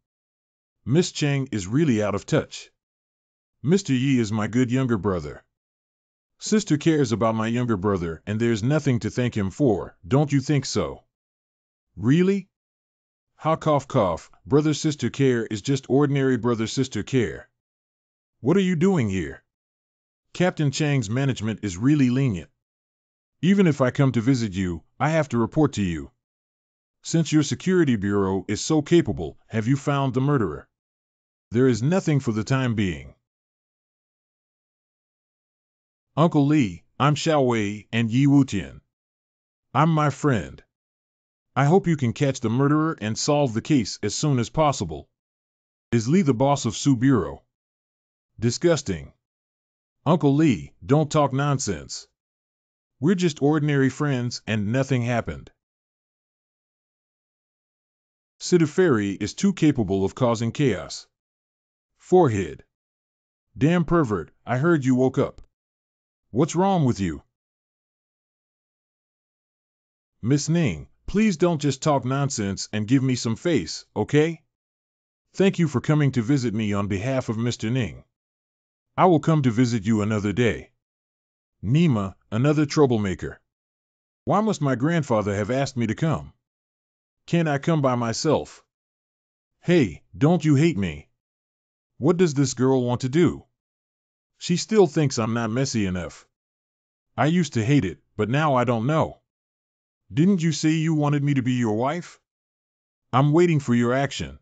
Miss Cheng is really out of touch. Mr. Yi is my good younger brother. Sister cares about my younger brother, and there's nothing to thank him for, don't you think so? Really? Ha cough cough, brother-sister care is just ordinary brother-sister care. What are you doing here? Captain Chang's management is really lenient. Even if I come to visit you, I have to report to you. Since your security bureau is so capable, have you found the murderer? There is nothing for the time being. Uncle Li, I'm Xiao Wei and Yi Wutian. I'm my friend. I hope you can catch the murderer and solve the case as soon as possible. Is Li the boss of Su Bureau? Disgusting. Uncle Li, don't talk nonsense. We're just ordinary friends and nothing happened. Sidaferi is too capable of causing chaos. Forehead. Damn pervert, I heard you woke up. What's wrong with you? Miss Ning, please don't just talk nonsense and give me some face, okay? Thank you for coming to visit me on behalf of Mr. Ning. I will come to visit you another day. Nima, another troublemaker. Why must my grandfather have asked me to come? Can't I come by myself? Hey, don't you hate me? What does this girl want to do? She still thinks I'm not messy enough. I used to hate it, but now I don't know. Didn't you say you wanted me to be your wife? I'm waiting for your action.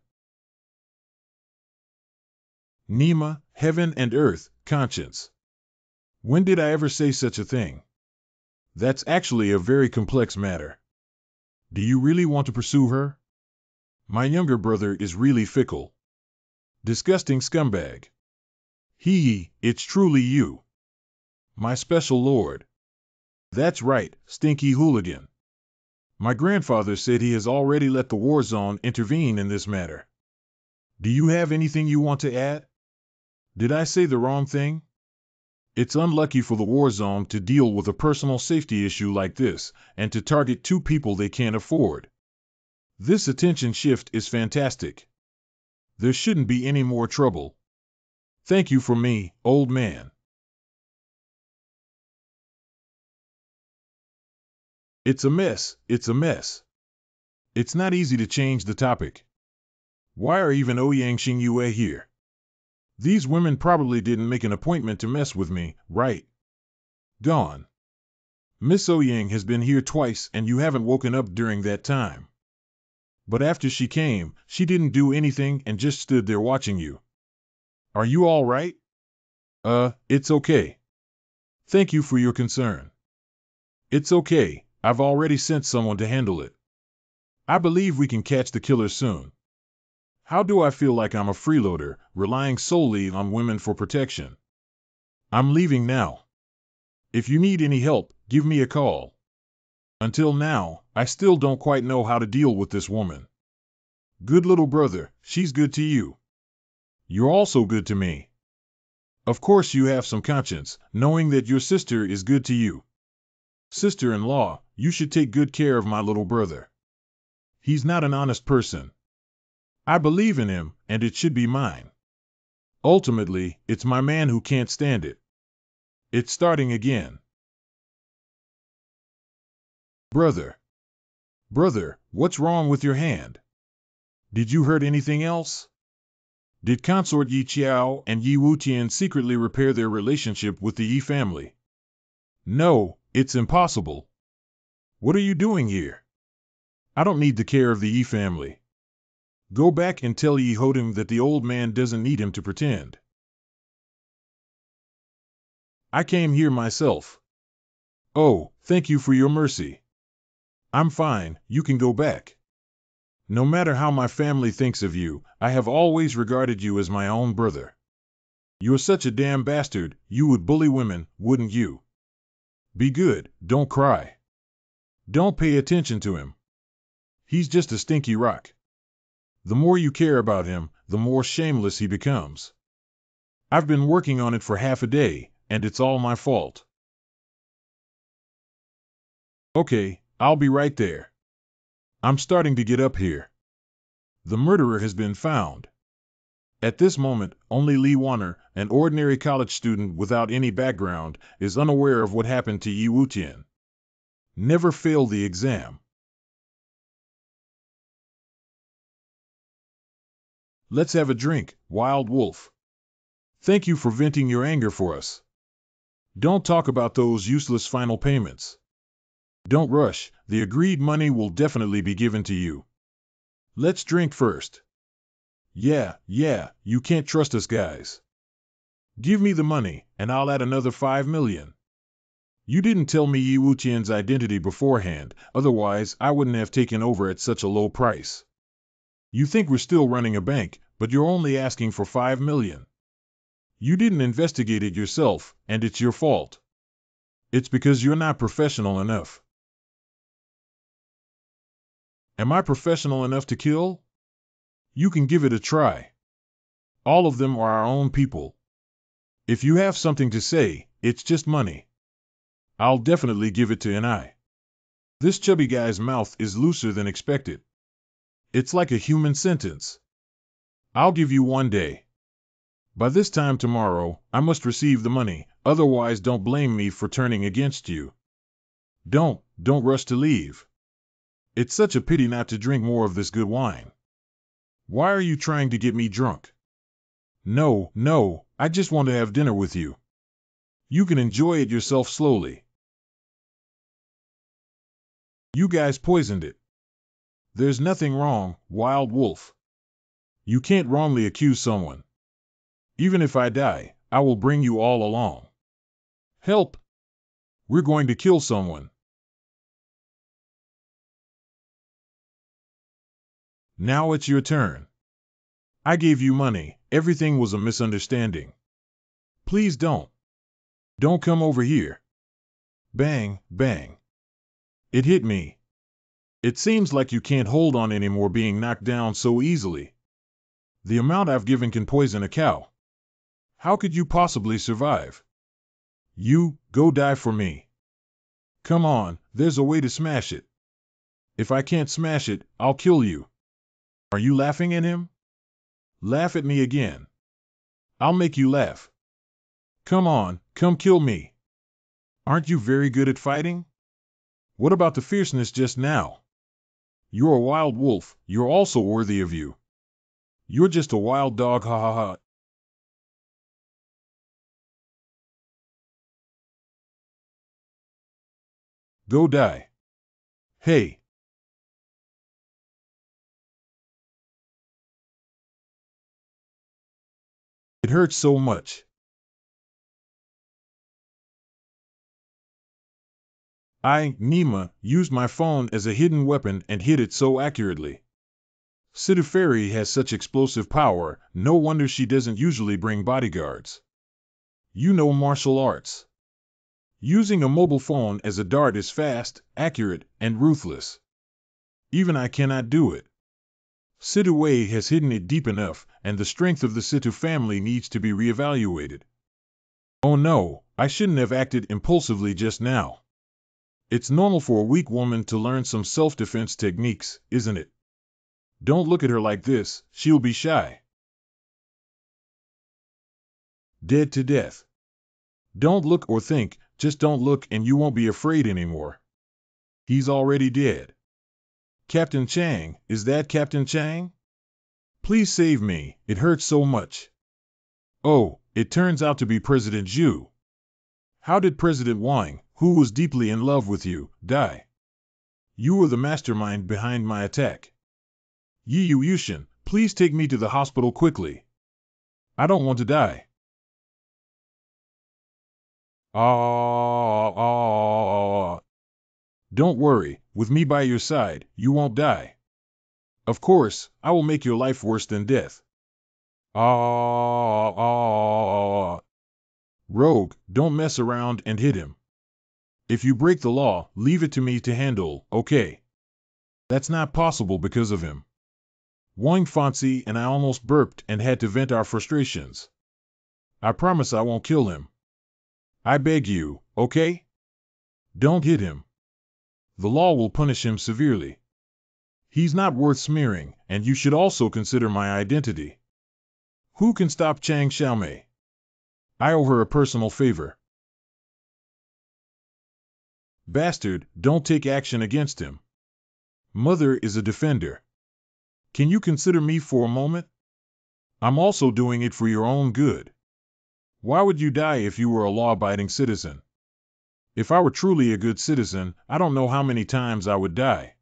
Nima, heaven and earth, conscience. When did I ever say such a thing? That's actually a very complex matter. Do you really want to pursue her? My younger brother is really fickle. Disgusting scumbag. It's truly you. My special lord. That's right, stinky hooligan. My grandfather said he has already let the war zone intervene in this matter. Do you have anything you want to add? Did I say the wrong thing? It's unlucky for the war zone to deal with a personal safety issue like this, and to target 2 people they can't afford. This attention shift is fantastic. There shouldn't be any more trouble. Thank you for me, old man. It's a mess, it's a mess. It's not easy to change the topic. Why are even Ouyang Xingyue here? These women probably didn't make an appointment to mess with me, right? Gone. Miss Ouyang has been here twice and you haven't woken up during that time. But after she came, she didn't do anything and just stood there watching you. Are you all right? It's okay. Thank you for your concern. It's okay, I've already sent someone to handle it. I believe we can catch the killer soon. How do I feel like I'm a freeloader, relying solely on women for protection? I'm leaving now. If you need any help, give me a call. Until now, I still don't quite know how to deal with this woman. Good little brother, she's good to you. You're also good to me. Of course you have some conscience, knowing that your sister is good to you. Sister-in-law, you should take good care of my little brother. He's not an honest person. I believe in him, and it should be mine. Ultimately, it's my man who can't stand it. It's starting again. Brother. Brother, what's wrong with your hand? Did you hurt anything else? Did Consort Yi Qiao and Yi Wutian secretly repair their relationship with the Yi family? No, it's impossible. What are you doing here? I don't need the care of the Yi family. Go back and tell Yi Hodim that the old man doesn't need him to pretend. I came here myself. Oh, thank you for your mercy. I'm fine, you can go back. No matter how my family thinks of you, I have always regarded you as my own brother. You're such a damn bastard, you would bully women, wouldn't you? Be good, don't cry. Don't pay attention to him. He's just a stinky rock. The more you care about him, the more shameless he becomes. I've been working on it for half a day, and it's all my fault. Okay, I'll be right there. I'm starting to get up here. The murderer has been found. At this moment, only Lee Warner, an ordinary college student without any background, is unaware of what happened to Yi Wutian. Never failed the exam. Let's have a drink, Wild Wolf. Thank you for venting your anger for us. Don't talk about those useless final payments. Don't rush, the agreed money will definitely be given to you. Let's drink first. Yeah, you can't trust us guys. Give me the money, and I'll add another 5 million. You didn't tell me Yi Wutian's identity beforehand, otherwise I wouldn't have taken over at such a low price. You think we're still running a bank, but you're only asking for 5 million. You didn't investigate it yourself, and it's your fault. It's because you're not professional enough. Am I professional enough to kill? You can give it a try. All of them are our own people. If you have something to say, it's just money. I'll definitely give it to Ni. This chubby guy's mouth is looser than expected. It's like a human sentence. I'll give you 1 day. By this time tomorrow, I must receive the money, otherwise don't blame me for turning against you. Don't rush to leave. It's such a pity not to drink more of this good wine. Why are you trying to get me drunk? No, I just want to have dinner with you. You can enjoy it yourself slowly. You guys poisoned it. There's nothing wrong, Wild Wolf. You can't wrongly accuse someone. Even if I die, I will bring you all along. Help! We're going to kill someone. Now it's your turn. I gave you money, everything was a misunderstanding. Please don't. Don't come over here. Bang, bang. It hit me. It seems like you can't hold on anymore being knocked down so easily. The amount I've given can poison a cow. How could you possibly survive? You, go die for me. Come on, there's a way to smash it. If I can't smash it, I'll kill you. Are you laughing at him? Laugh at me again. I'll make you laugh. Come on, come kill me. Aren't you very good at fighting? What about the fierceness just now? You're a wild wolf, you're also worthy of you. You're just a wild dog, ha ha ha. Go die. Hey. It hurts so much. Nima, used my phone as a hidden weapon and hit it so accurately. Siduferi has such explosive power, no wonder she doesn't usually bring bodyguards. You know martial arts. Using a mobile phone as a dart is fast, accurate, and ruthless. Even I cannot do it. Situ has hidden it deep enough, and the strength of the Situ family needs to be reevaluated. Oh no, I shouldn't have acted impulsively just now. It's normal for a weak woman to learn some self-defense techniques, isn't it? Don't look at her like this, she'll be shy. Dead to death. Don't look or think, just don't look and you won't be afraid anymore. He's already dead. Captain Chang, is that Captain Chang? Please save me, it hurts so much. Oh, it turns out to be President Zhu. How did President Wang, who was deeply in love with you, die? You were the mastermind behind my attack. Yi Yushin, please take me to the hospital quickly. I don't want to die. Ah. Don't worry, with me by your side, you won't die. Of course, I will make your life worse than death. Ah. Rogue, don't mess around and hit him. If you break the law, leave it to me to handle, okay? That's not possible because of him. Wang Fancy and I almost burped and had to vent our frustrations. I promise I won't kill him. I beg you, okay? Don't hit him. The law will punish him severely. He's not worth smearing, and you should also consider my identity. Who can stop Chang Xiaomei? I owe her a personal favor. Bastard, don't take action against him. Mother is a defender. Can you consider me for a moment? I'm also doing it for your own good. Why would you die if you were a law-abiding citizen? If I were truly a good citizen, I don't know how many times I would die.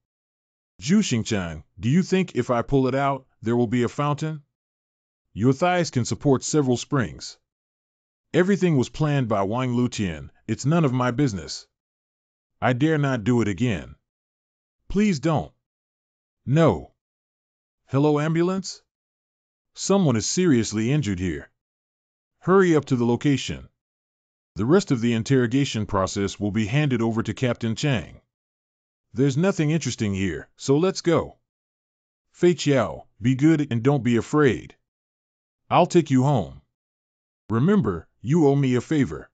Zhu Xingchang, do you think if I pull it out, there will be a fountain? Your thighs can support several springs. Everything was planned by Wang Lutian. It's none of my business. I dare not do it again. Please don't. No. Hello, ambulance? Someone is seriously injured here. Hurry up to the location. The rest of the interrogation process will be handed over to Captain Chang. There's nothing interesting here, so let's go. Fei Chiao, be good and don't be afraid. I'll take you home. Remember, you owe me a favor.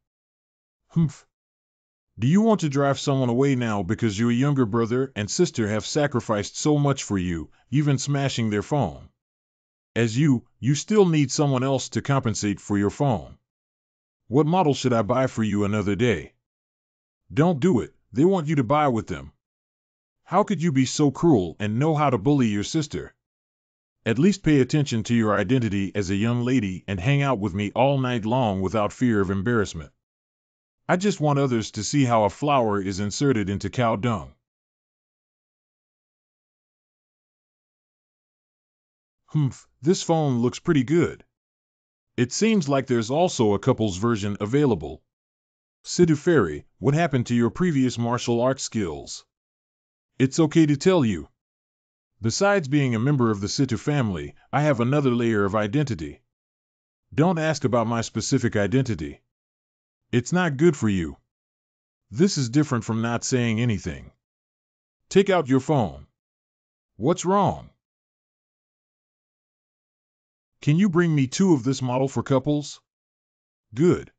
Humph. Do you want to drive someone away now because your younger brother and sister have sacrificed so much for you, even smashing their phone? As you still need someone else to compensate for your phone. What model should I buy for you another day? Don't do it, they want you to buy with them. How could you be so cruel and know how to bully your sister? At least pay attention to your identity as a young lady and hang out with me all night long without fear of embarrassment. I just want others to see how a flower is inserted into cow dung. Humph, this phone looks pretty good. It seems like there's also a couple's version available. Sidhu Fairy, what happened to your previous martial arts skills? It's okay to tell you. Besides being a member of the Sidhu family, I have another layer of identity. Don't ask about my specific identity. It's not good for you. This is different from not saying anything. Take out your phone. What's wrong? Can you bring me 2 of this model for couples? Good.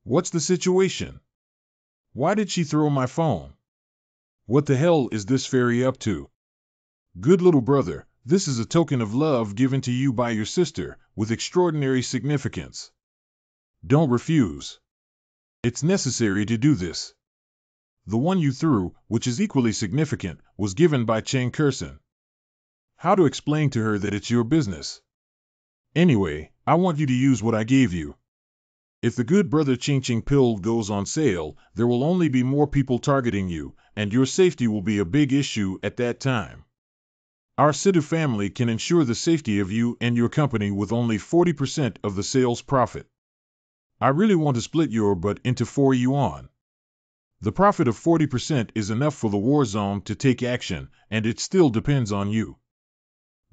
What's the situation? Why did she throw my phone? What the hell is this fairy up to? Good little brother, this is a token of love given to you by your sister, with extraordinary significance. Don't refuse. It's necessary to do this. The one you threw, which is equally significant, was given by Cheng Kurson. How to explain to her that it's your business? Anyway, I want you to use what I gave you. If the Good Brother Ching Ching pill goes on sale, there will only be more people targeting you, and your safety will be a big issue at that time. Our Sidhu family can ensure the safety of you and your company with only 40% of the sales profit. I really want to split your butt into 4 yuan. The profit of 40% is enough for the war zone to take action, and it still depends on you.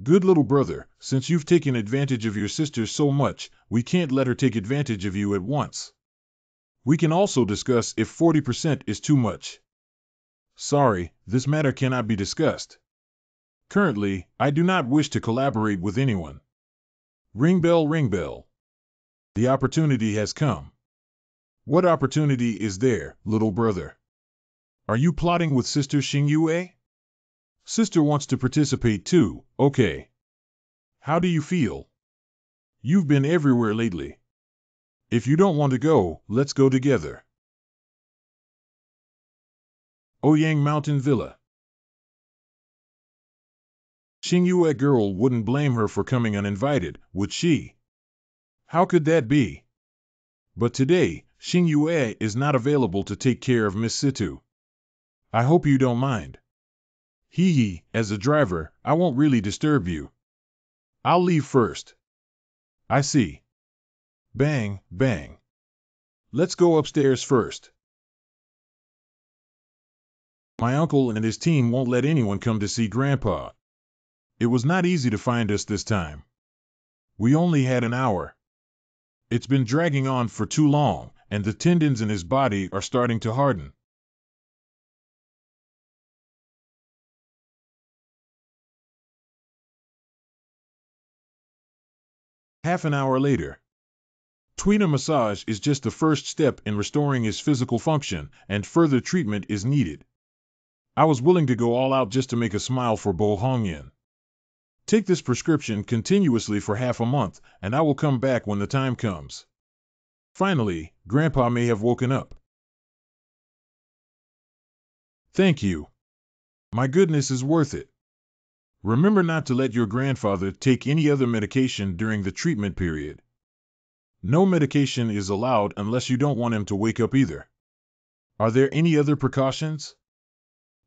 Good little brother, since you've taken advantage of your sister so much, we can't let her take advantage of you at once. We can also discuss if 40% is too much. Sorry, this matter cannot be discussed. Currently, I do not wish to collaborate with anyone. Ring bell, ring bell. The opportunity has come. What opportunity is there, little brother? Are you plotting with Sister Xingyue? Sister wants to participate too, okay. How do you feel? You've been everywhere lately. If you don't want to go, let's go together. Ouyang Mountain Villa. Xingyue girl wouldn't blame her for coming uninvited, would she? How could that be? But today, Xing Yue is not available to take care of Miss Situ. I hope you don't mind. Hee, as a driver, I won't really disturb you. I'll leave first. I see. Bang, bang. Let's go upstairs first. My uncle and his team won't let anyone come to see Grandpa. It was not easy to find us this time. We only had an hour. It's been dragging on for too long, and the tendons in his body are starting to harden. Half an hour later. Tweener massage is just the first step in restoring his physical function, and further treatment is needed. I was willing to go all out just to make a smile for Bo Hongyan. Take this prescription continuously for half a month, and I will come back when the time comes. Finally, Grandpa may have woken up. Thank you. My goodness is worth it. Remember not to let your grandfather take any other medication during the treatment period. No medication is allowed unless you don't want him to wake up either. Are there any other precautions?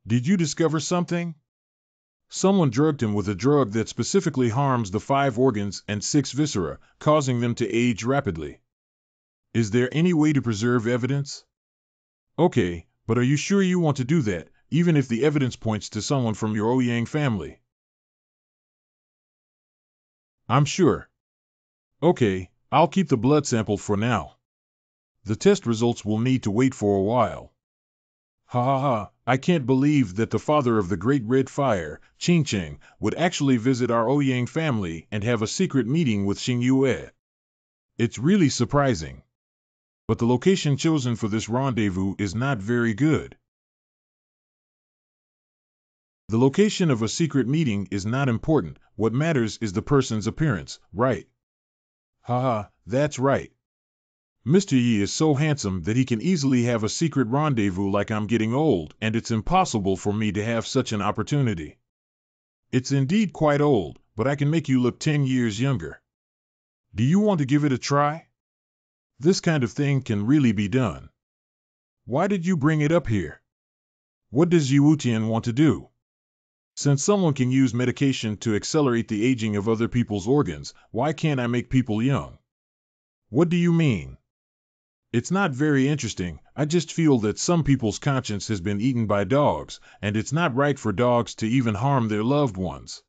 Did you discover something? Someone drugged him with a drug that specifically harms the 5 organs and 6 viscera, causing them to age rapidly. Is there any way to preserve evidence? Okay, but are you sure you want to do that, even if the evidence points to someone from your Ouyang family? I'm sure. Okay, I'll keep the blood sample for now. The test results will need to wait for a while. Ha ha ha, I can't believe that the father of the Great Red Fire, Qing Cheng, would actually visit our Ouyang family and have a secret meeting with Xing Yue. It's really surprising. But the location chosen for this rendezvous is not very good. The location of a secret meeting is not important. What matters is the person's appearance, right? Haha, that's right. Mr. Yi is so handsome that he can easily have a secret rendezvous like I'm getting old, and it's impossible for me to have such an opportunity. It's indeed quite old, but I can make you look 10 years younger. Do you want to give it a try? This kind of thing can really be done. Why did you bring it up here? What does Yu Tian want to do? Since someone can use medication to accelerate the aging of other people's organs, why can't I make people young? What do you mean? It's not very interesting. I just feel that some people's conscience has been eaten by dogs, and it's not right for dogs to even harm their loved ones.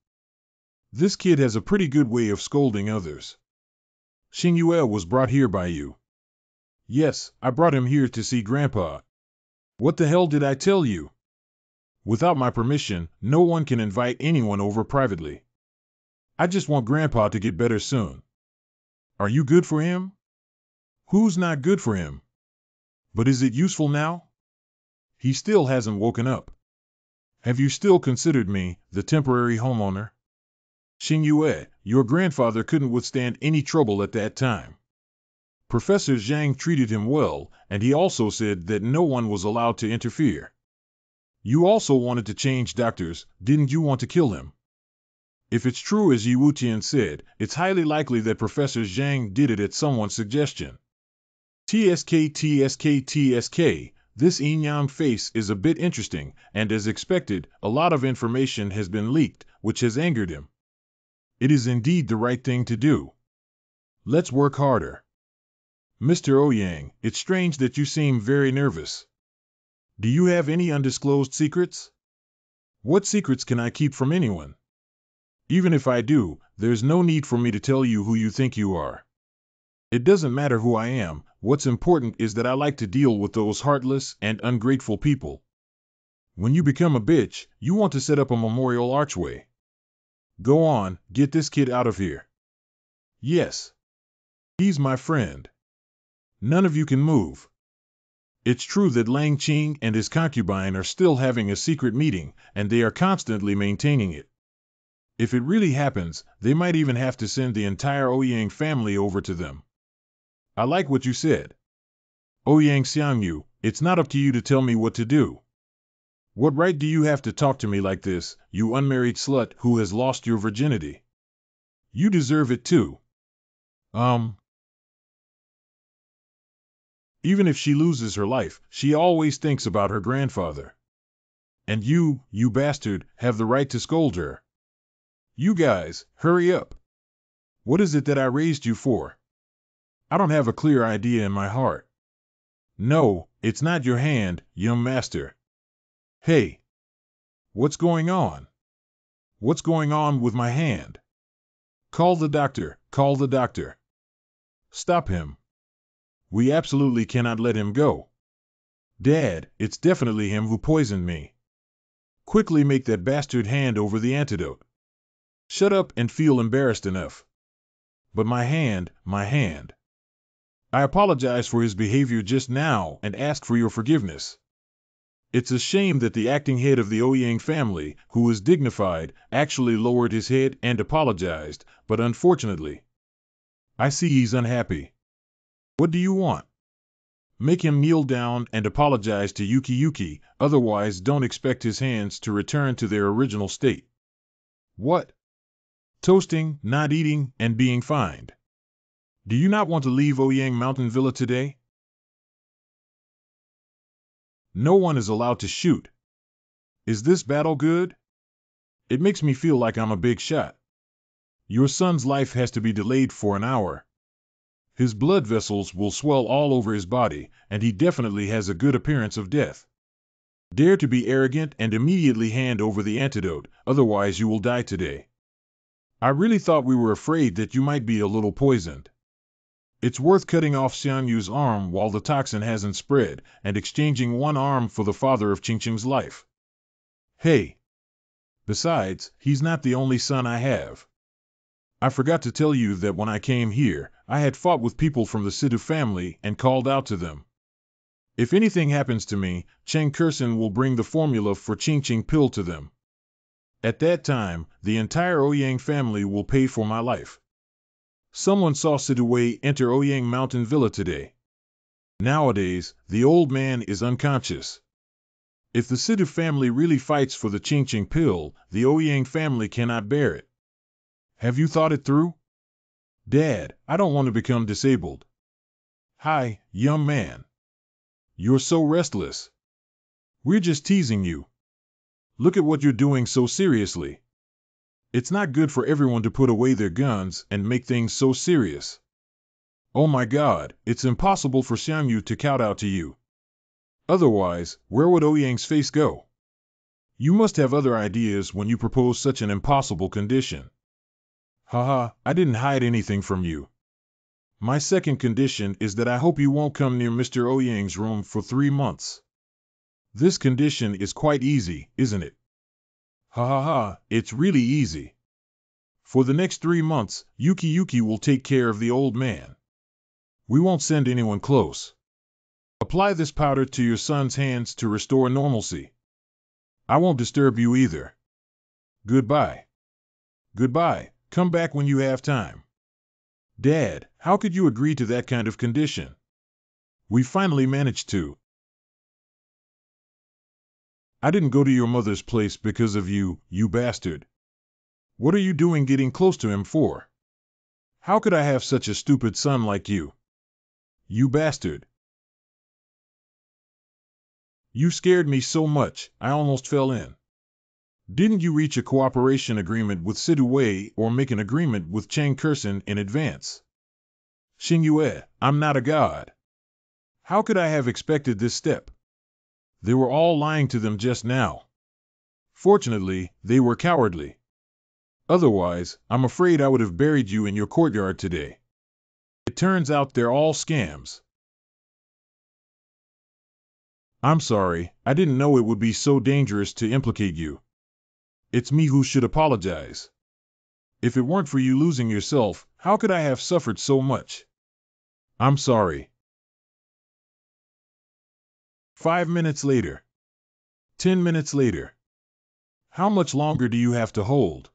This kid has a pretty good way of scolding others. Xing Yue was brought here by you. Yes, I brought him here to see Grandpa. What the hell did I tell you? Without my permission, no one can invite anyone over privately. I just want Grandpa to get better soon. Are you good for him? Who's not good for him? But is it useful now? He still hasn't woken up. Have you still considered me, the temporary homeowner? Xing Yue, your grandfather couldn't withstand any trouble at that time. Professor Zhang treated him well, and he also said that no one was allowed to interfere. You also wanted to change doctors, didn't you want to kill him? If it's true as Yi Wutian said, it's highly likely that Professor Zhang did it at someone's suggestion. TSK, this Yin-Yang face is a bit interesting, and as expected, a lot of information has been leaked, which has angered him. It is indeed the right thing to do. Let's work harder. Mr. Ouyang, it's strange that you seem very nervous. Do you have any undisclosed secrets? What secrets can I keep from anyone? Even if I do, there's no need for me to tell you who you think you are. It doesn't matter who I am, what's important is that I like to deal with those heartless and ungrateful people. When you become a bitch, you want to set up a memorial archway. Go on, get this kid out of here. Yes. He's my friend. None of you can move. It's true that Lang Qing and his concubine are still having a secret meeting, and they are constantly maintaining it. If it really happens, they might even have to send the entire Ouyang family over to them. I like what you said. Ouyang Xiangyu, it's not up to you to tell me what to do. What right do you have to talk to me like this, you unmarried slut who has lost your virginity? You deserve it too. Even if she loses her life, she always thinks about her grandfather. And you bastard, have the right to scold her. You guys, hurry up. What is it that I raised you for? I don't have a clear idea in my heart. No, it's not your hand, young master. Hey, what's going on? What's going on with my hand? Call the doctor, call the doctor. Stop him. We absolutely cannot let him go. Dad, it's definitely him who poisoned me. Quickly make that bastard hand over the antidote. Shut up and feel embarrassed enough. But my hand, my hand. I apologize for his behavior just now and ask for your forgiveness. It's a shame that the acting head of the Ouyang family, who was dignified, actually lowered his head and apologized, but unfortunately, I see he's unhappy. What do you want? Make him kneel down and apologize to Yuki, otherwise don't expect his hands to return to their original state. What? Toasting, not eating, and being fined. Do you not want to leave Ouyang Mountain Villa today? No one is allowed to shoot. Is this battle good? It makes me feel like I'm a big shot. Your son's life has to be delayed for an hour. His blood vessels will swell all over his body, and he definitely has a good appearance of death. Dare to be arrogant and immediately hand over the antidote, otherwise you will die today. I really thought we were afraid that you might be a little poisoned. It's worth cutting off Xianyu's arm while the toxin hasn't spread, and exchanging one arm for the father of Qingqing's life. Hey! Besides, he's not the only son I have. I forgot to tell you that when I came here, I had fought with people from the Sidhu family and called out to them. If anything happens to me, Cheng Kursen will bring the formula for Qingqing pill to them. At that time, the entire Ouyang family will pay for my life. Someone saw Sidhu Wei enter Ouyang Mountain Villa today. Nowadays, the old man is unconscious. If the Sidhu family really fights for the Qingqing pill, the Ouyang family cannot bear it. Have you thought it through? Dad, I don't want to become disabled. Hi, young man. You're so restless. We're just teasing you. Look at what you're doing so seriously. It's not good for everyone to put away their guns and make things so serious. Oh my God, it's impossible for Xianyu to kowtow to you. Otherwise, where would Ouyang's face go? You must have other ideas when you propose such an impossible condition. Haha, I didn't hide anything from you. My second condition is that I hope you won't come near Mr. Ouyang's room for 3 months. This condition is quite easy, isn't it? Ha ha ha, it's really easy. For the next 3 months, Yuki will take care of the old man. We won't send anyone close. Apply this powder to your son's hands to restore normalcy. I won't disturb you either. Goodbye. Goodbye, come back when you have time. Dad, how could you agree to that kind of condition? We finally managed to. I didn't go to your mother's place because of you, you bastard. What are you doing getting close to him for? How could I have such a stupid son like you? You bastard. You scared me so much, I almost fell in. Didn't you reach a cooperation agreement with Sidhu Wei or make an agreement with Cheng Kursen in advance? Xingyue, I'm not a god. How could I have expected this step? They were all lying to them just now. Fortunately, they were cowardly. Otherwise, I'm afraid I would have buried you in your courtyard today. It turns out they're all scams. I'm sorry, I didn't know it would be so dangerous to implicate you. It's me who should apologize. If it weren't for you losing yourself, how could I have suffered so much? I'm sorry. 5 minutes later. 10 minutes later. How much longer do you have to hold?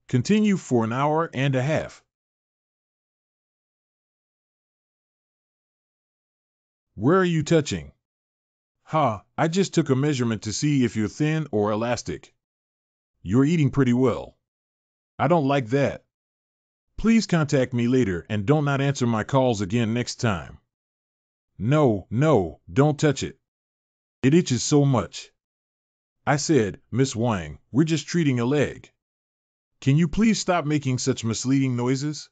Continue for an hour and a half. Where are you touching? Ha, I just took a measurement to see if you're thin or elastic. You're eating pretty well. I don't like that. Please contact me later and don't not answer my calls again next time. No, no, don't touch it. It itches so much. I said, Miss Wang, we're just treating a leg. Can you please stop making such misleading noises?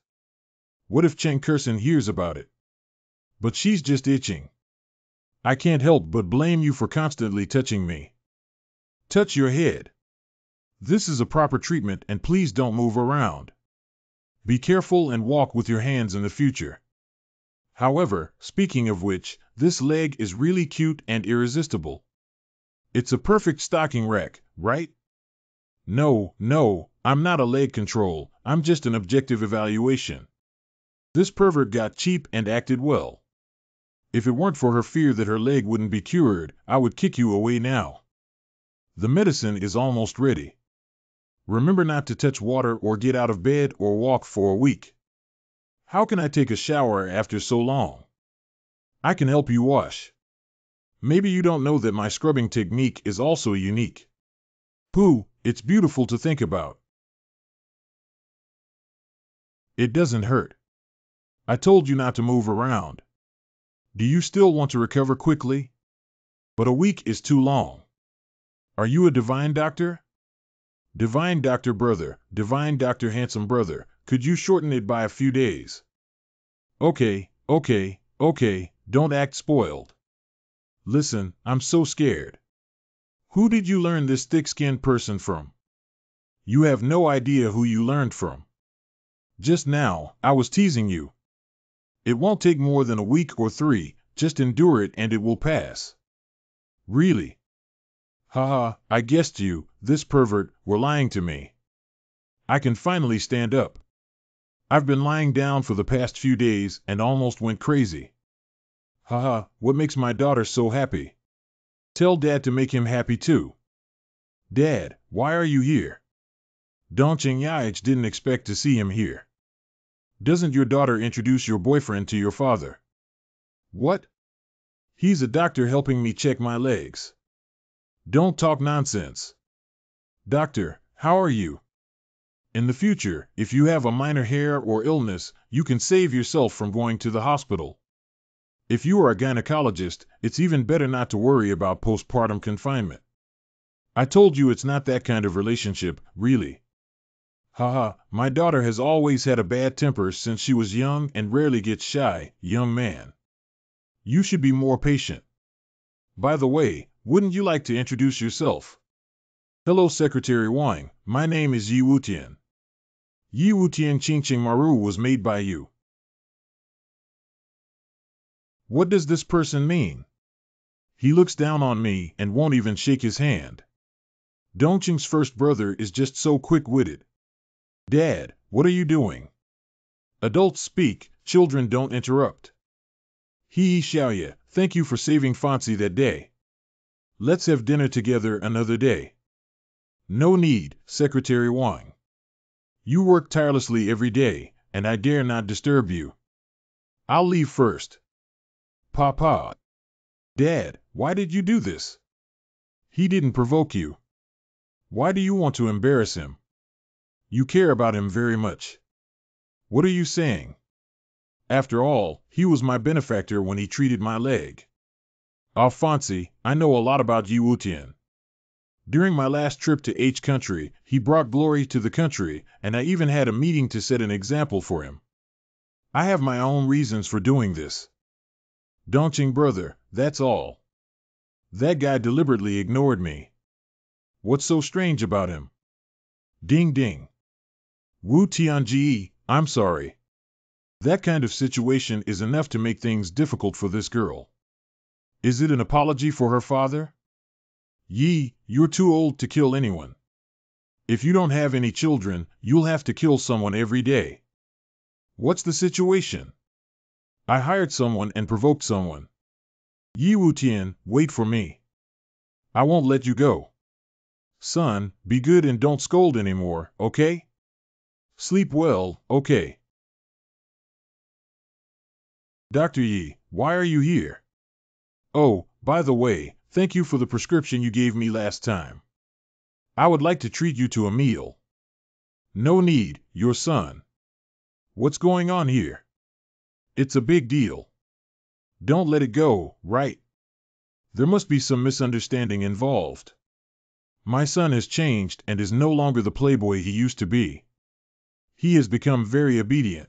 What if Chen Kursen hears about it? But she's just itching. I can't help but blame you for constantly touching me. Touch your head. This is a proper treatment and please don't move around. Be careful and walk with your hands in the future. However, speaking of which, this leg is really cute and irresistible. It's a perfect stocking rack, right? No, no, I'm not a leg control, I'm just an objective evaluation. This pervert got cheap and acted well. If it weren't for her fear that her leg wouldn't be cured, I would kick you away now. The medicine is almost ready. Remember not to touch water or get out of bed or walk for a week. How can I take a shower after so long? I can help you wash. Maybe you don't know that my scrubbing technique is also unique. Pooh, it's beautiful to think about. It doesn't hurt. I told you not to move around. Do you still want to recover quickly? But a week is too long. Are you a divine doctor? Divine doctor brother, divine doctor handsome brother, could you shorten it by a few days? Okay, don't act spoiled. Listen, I'm so scared. Who did you learn this thick-skinned person from? You have no idea who you learned from. Just now, I was teasing you. It won't take more than a week or 3, just endure it and it will pass. Really? Haha, I guessed you, this pervert, were lying to me. I can finally stand up. I've been lying down for the past few days and almost went crazy. Haha, what makes my daughter so happy? Tell Dad to make him happy too. Dad, why are you here? Dongqing Yaich didn't expect to see him here. Doesn't your daughter introduce your boyfriend to your father? What? He's a doctor helping me check my legs. Don't talk nonsense. Doctor, how are you? In the future, if you have a minor hair or illness, you can save yourself from going to the hospital. If you are a gynecologist, it's even better not to worry about postpartum confinement. I told you it's not that kind of relationship, really. Haha, my daughter has always had a bad temper since she was young and rarely gets shy, young man. You should be more patient. By the way, wouldn't you like to introduce yourself? Hello Secretary Wang, my name is Yi Wutian. Yi Wutian Qingqing Maru was made by you. What does this person mean? He looks down on me and won't even shake his hand. Dongqing's first brother is just so quick-witted. Dad, what are you doing? Adults speak, children don't interrupt. He Xiaoye, thank you for saving Fancy that day. Let's have dinner together another day. No need, Secretary Wang. You work tirelessly every day, and I dare not disturb you. I'll leave first. Papa. Dad, why did you do this? He didn't provoke you. Why do you want to embarrass him? You care about him very much. What are you saying? After all, he was my benefactor when he treated my leg. Fancy, I know a lot about Yi Wutian. During my last trip to H country, he brought glory to the country, and I even had a meeting to set an example for him. I have my own reasons for doing this. Dongqing brother, that's all. That guy deliberately ignored me. What's so strange about him? Ding ding. Wu Tianji, I'm sorry. That kind of situation is enough to make things difficult for this girl. Is it an apology for her father? Yi, you're too old to kill anyone. If you don't have any children, you'll have to kill someone every day. What's the situation? I hired someone and provoked someone. Yi Wutian, wait for me. I won't let you go. Son, be good and don't scold anymore, okay? Sleep well, okay? Dr. Yi, why are you here? Oh, by the way, thank you for the prescription you gave me last time. I would like to treat you to a meal. No need, your son. What's going on here? It's a big deal. Don't let it go, right? There must be some misunderstanding involved. My son has changed and is no longer the playboy he used to be. He has become very obedient.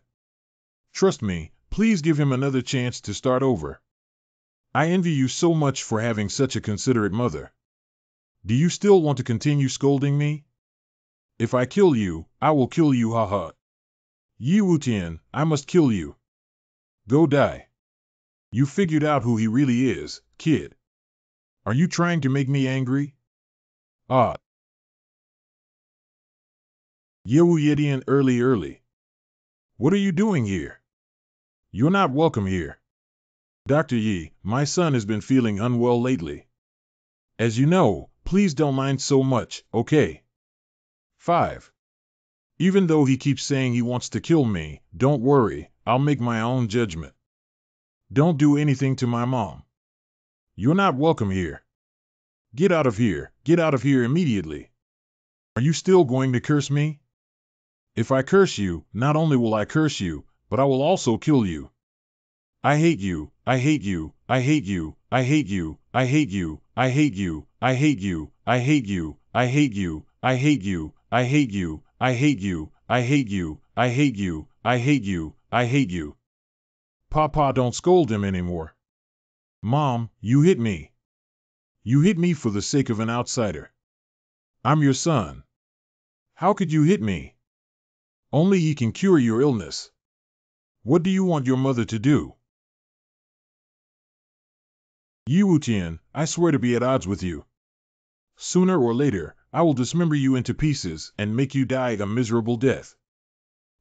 Trust me, please give him another chance to start over. I envy you so much for having such a considerate mother. Do you still want to continue scolding me? If I kill you, I will kill you, haha. Yi Wutian, I must kill you. Go die. You figured out who he really is, kid. Are you trying to make me angry? Ah. Yewu Yedian early. What are you doing here? You're not welcome here. Dr. Yi, my son has been feeling unwell lately. As you know, please don't mind so much, okay? 5. Even though he keeps saying he wants to kill me, don't worry, I'll make my own judgment. Don't do anything to my mom. You're not welcome here. Get out of here immediately. Are you still going to curse me? If I curse you, not only will I curse you, but I will also kill you. I hate you, I hate you, I hate you, I hate you, I hate you, I hate you, I hate you, I hate you, I hate you, I hate you, I hate you, I hate you, I hate you, I hate you, I hate you, I hate you. Papa, don't scold him anymore. Mom, you hit me. You hit me for the sake of an outsider. I'm your son. How could you hit me? Only he can cure your illness. What do you want your mother to do? Yi Wutian, I swear to be at odds with you. Sooner or later, I will dismember you into pieces and make you die a miserable death.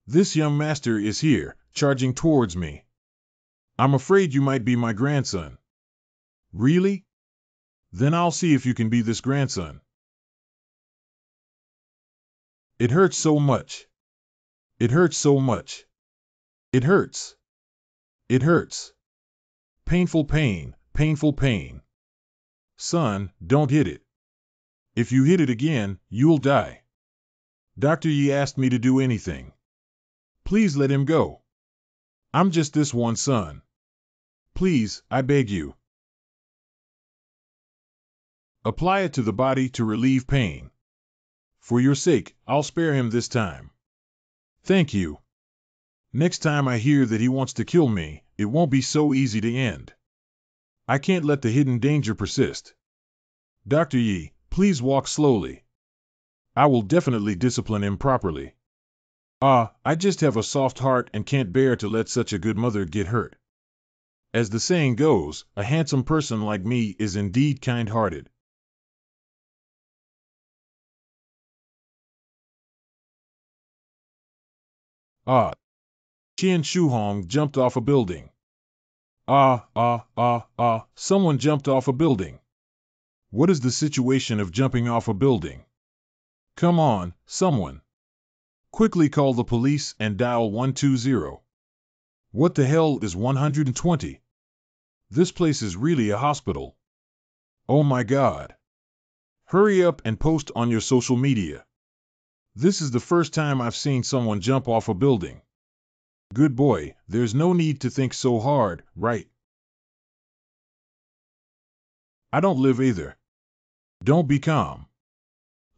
This young master is here, charging towards me. I'm afraid you might be my grandson. Really? Then I'll see if you can be this grandson. It hurts so much. It hurts so much. It hurts. It hurts. Painful pain, painful pain. Son, don't hit it. If you hit it again, you'll die. Dr. Yi asked me to do anything. Please let him go. I'm just this one son. Please, I beg you. Apply it to the body to relieve pain. For your sake, I'll spare him this time. Thank you. Next time I hear that he wants to kill me, it won't be so easy to end. I can't let the hidden danger persist. Dr. Yi, please walk slowly. I will definitely discipline him properly. I just have a soft heart and can't bear to let such a good mother get hurt. As the saying goes, a handsome person like me is indeed kind-hearted. Qian Shuhong jumped off a building. Someone jumped off a building. What is the situation of jumping off a building? Come on, someone. Quickly call the police and dial 120. What the hell is 120? This place is really a hospital. Oh my God. Hurry up and post on your social media. This is the first time I've seen someone jump off a building. Good boy, there's no need to think so hard, right? I don't live either. Don't be calm.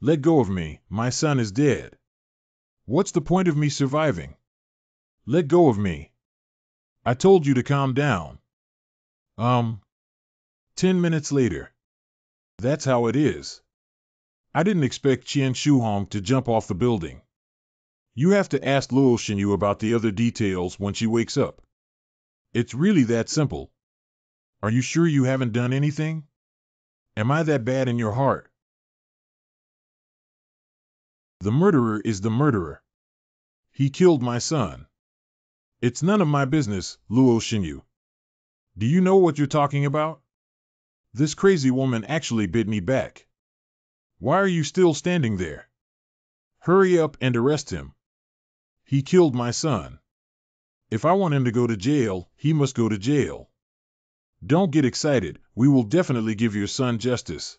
Let go of me, my son is dead. What's the point of me surviving? Let go of me. I told you to calm down. 10 minutes later. That's how it is. I didn't expect Qian Shuhong to jump off the building. You have to ask Luo Xinyu about the other details when she wakes up. It's really that simple. Are you sure you haven't done anything? Am I that bad in your heart? The murderer is the murderer. He killed my son. It's none of my business, Luo Xinyu. Do you know what you're talking about? This crazy woman actually bit me back. Why are you still standing there? Hurry up and arrest him. He killed my son. If I want him to go to jail, he must go to jail. Don't get excited, we will definitely give your son justice.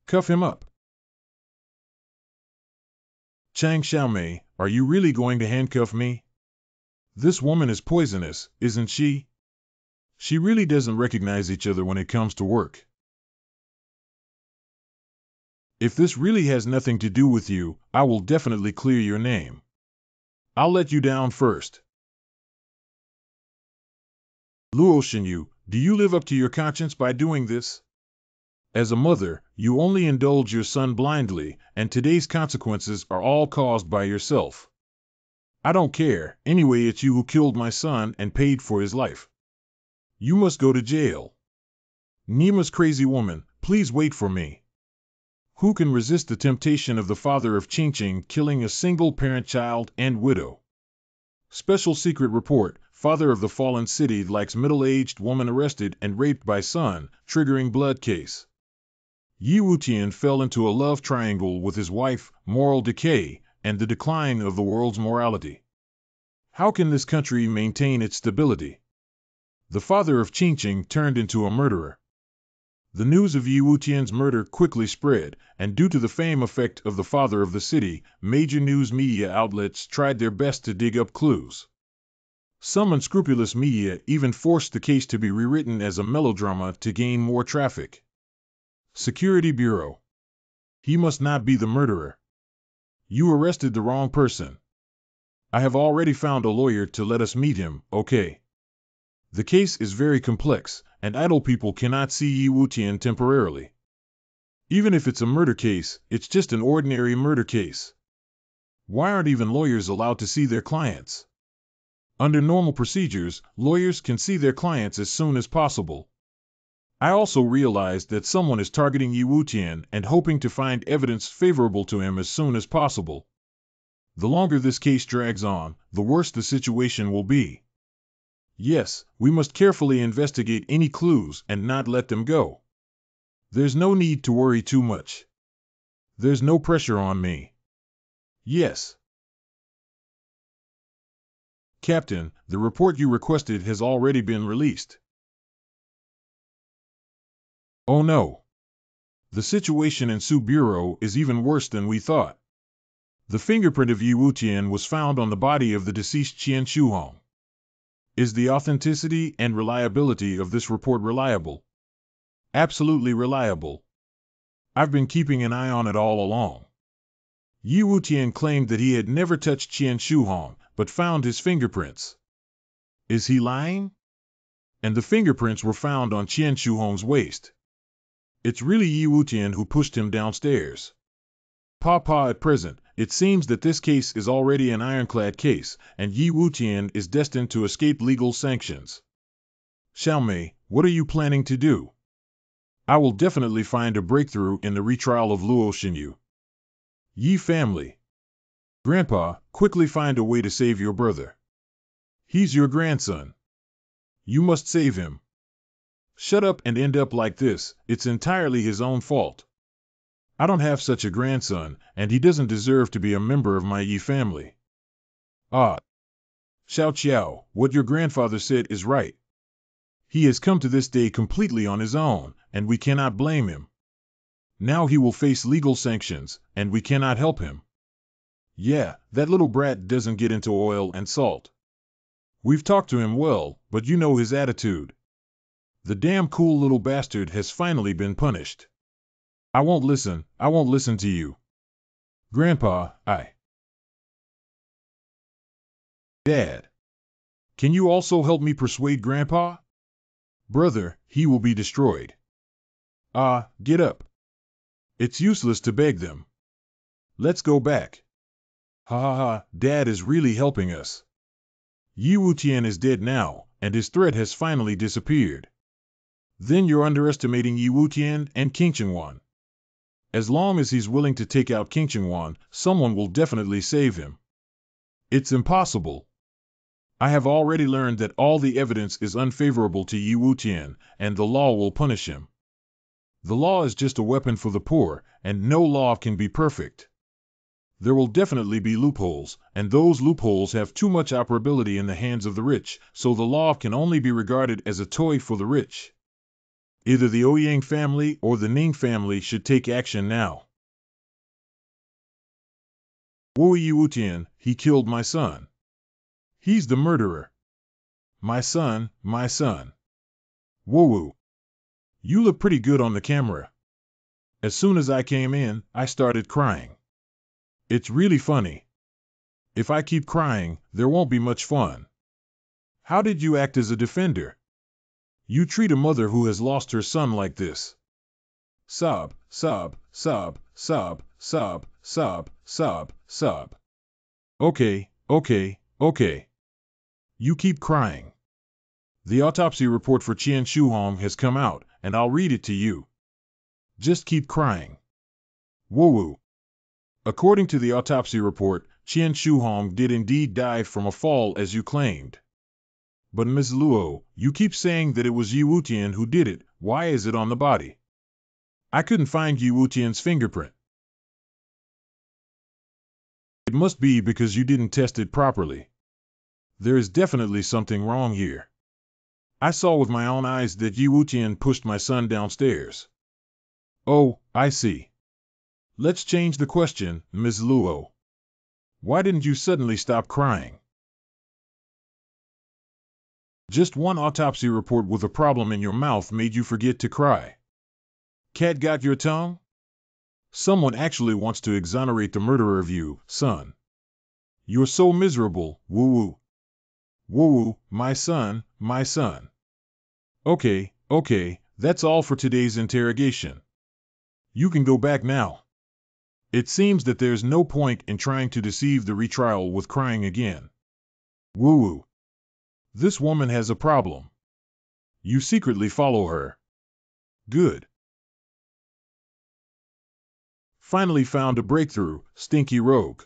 Cuff him up. Chang Xiaomei, are you really going to handcuff me? This woman is poisonous, isn't she? She really doesn't recognize each other when it comes to work. If this really has nothing to do with you, I will definitely clear your name. I'll let you down first. Luo Xinyu, do you live up to your conscience by doing this? As a mother, you only indulge your son blindly, and today's consequences are all caused by yourself. I don't care, anyway it's you who killed my son and paid for his life. You must go to jail. Nima's crazy woman, please wait for me. Who can resist the temptation of the father of Qingqing killing a single parent child and widow? Special secret report, father of the fallen city likes middle-aged woman arrested and raped by son, triggering blood case. Yi Wutian fell into a love triangle with his wife, moral decay, and the decline of the world's morality. How can this country maintain its stability? The father of Qingqing turned into a murderer. The news of Yi Wutian's murder quickly spread, and due to the fame effect of the father of the city, major news media outlets tried their best to dig up clues. Some unscrupulous media even forced the case to be rewritten as a melodrama to gain more traffic. Security Bureau. He must not be the murderer. You arrested the wrong person. I have already found a lawyer to let us meet him, okay? The case is very complex, and idle people cannot see Yi Wutian temporarily. Even if it's a murder case, it's just an ordinary murder case. Why aren't even lawyers allowed to see their clients? Under normal procedures, lawyers can see their clients as soon as possible. I also realized that someone is targeting Yi Wutian and hoping to find evidence favorable to him as soon as possible. The longer this case drags on, the worse the situation will be. Yes, we must carefully investigate any clues and not let them go. There's no need to worry too much. There's no pressure on me. Yes. Captain, the report you requested has already been released. Oh no. The situation in Su Bureau is even worse than we thought. The fingerprint of Yi Wutian was found on the body of the deceased Qian Shuhong. Is the authenticity and reliability of this report reliable? Absolutely reliable. I've been keeping an eye on it all along. Yi Wutian claimed that he had never touched Qian Shuhong, but found his fingerprints. Is he lying? And the fingerprints were found on Qian Shuhong's waist. It's really Yi Wutian who pushed him downstairs. At present, it seems that this case is already an ironclad case, and Yi Wutian is destined to escape legal sanctions. Xiaomei, what are you planning to do? I will definitely find a breakthrough in the retrial of Luo Xinyu. Yi family. Grandpa, quickly find a way to save your brother. He's your grandson. You must save him. Shut up and end up like this, it's entirely his own fault. I don't have such a grandson, and he doesn't deserve to be a member of my Yi family. Ah. Xiao Qiao, what your grandfather said is right. He has come to this day completely on his own, and we cannot blame him. Now he will face legal sanctions, and we cannot help him. Yeah, that little brat doesn't get into oil and salt. We've talked to him well, but you know his attitude. The damn cool little bastard has finally been punished. I won't listen to you. Grandpa, Dad. Can you also help me persuade Grandpa? Brother, he will be destroyed. Get up. It's useless to beg them. Let's go back. Ha ha ha, Dad is really helping us. Yi Wutian is dead now, and his threat has finally disappeared. Then you're underestimating Yi Wutian and Qingqing. As long as he's willing to take out Qingqing, someone will definitely save him. It's impossible. I have already learned that all the evidence is unfavorable to Yi Wutian, and the law will punish him. The law is just a weapon for the poor, and no law can be perfect. There will definitely be loopholes, and those loopholes have too much operability in the hands of the rich, so the law can only be regarded as a toy for the rich. Either the Ouyang family or the Ning family should take action now. Wu Yi Wutian, he killed my son. He's the murderer. My son, my son. Woo-woo. You look pretty good on the camera. As soon as I came in, I started crying. It's really funny. If I keep crying, there won't be much fun. How did you act as a defender? You treat a mother who has lost her son like this. Sob, sob, sob, sob, sob, sob, sob, sob. Okay, okay, okay. You keep crying. The autopsy report for Qian Shuhong has come out, and I'll read it to you. Just keep crying. Woo-woo. According to the autopsy report, Qian Shuhong did indeed die from a fall as you claimed. But Ms. Luo, you keep saying that it was Yi Wutian who did it. Why is it on the body? I couldn't find Yi Wutian's fingerprint. It must be because you didn't test it properly. There is definitely something wrong here. I saw with my own eyes that Yi Wutian pushed my son downstairs. Oh, I see. Let's change the question, Ms. Luo. Why didn't you suddenly stop crying? Just one autopsy report with a problem in your mouth made you forget to cry. Cat got your tongue? Someone actually wants to exonerate the murderer of you, son. You're so miserable, woo-woo. Woo-woo, my son, my son. Okay, okay, that's all for today's interrogation. You can go back now. It seems that there's no point in trying to deceive the retrial with crying again. Woo-woo. This woman has a problem. You secretly follow her. Good. Finally found a breakthrough, stinky rogue.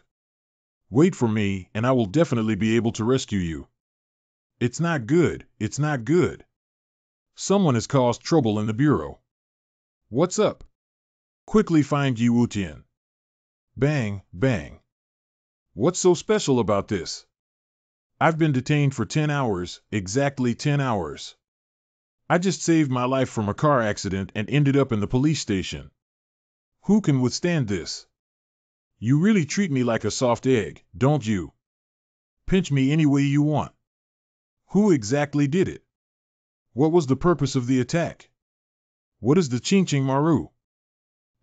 Wait for me, and I will definitely be able to rescue you. It's not good, it's not good. Someone has caused trouble in the bureau. What's up? Quickly find Yi Wutian. Bang, bang. What's so special about this? I've been detained for 10 hours, exactly 10 hours. I just saved my life from a car accident and ended up in the police station. Who can withstand this? You really treat me like a soft egg, don't you? Pinch me any way you want. Who exactly did it? What was the purpose of the attack? What is the Qingqing Maru?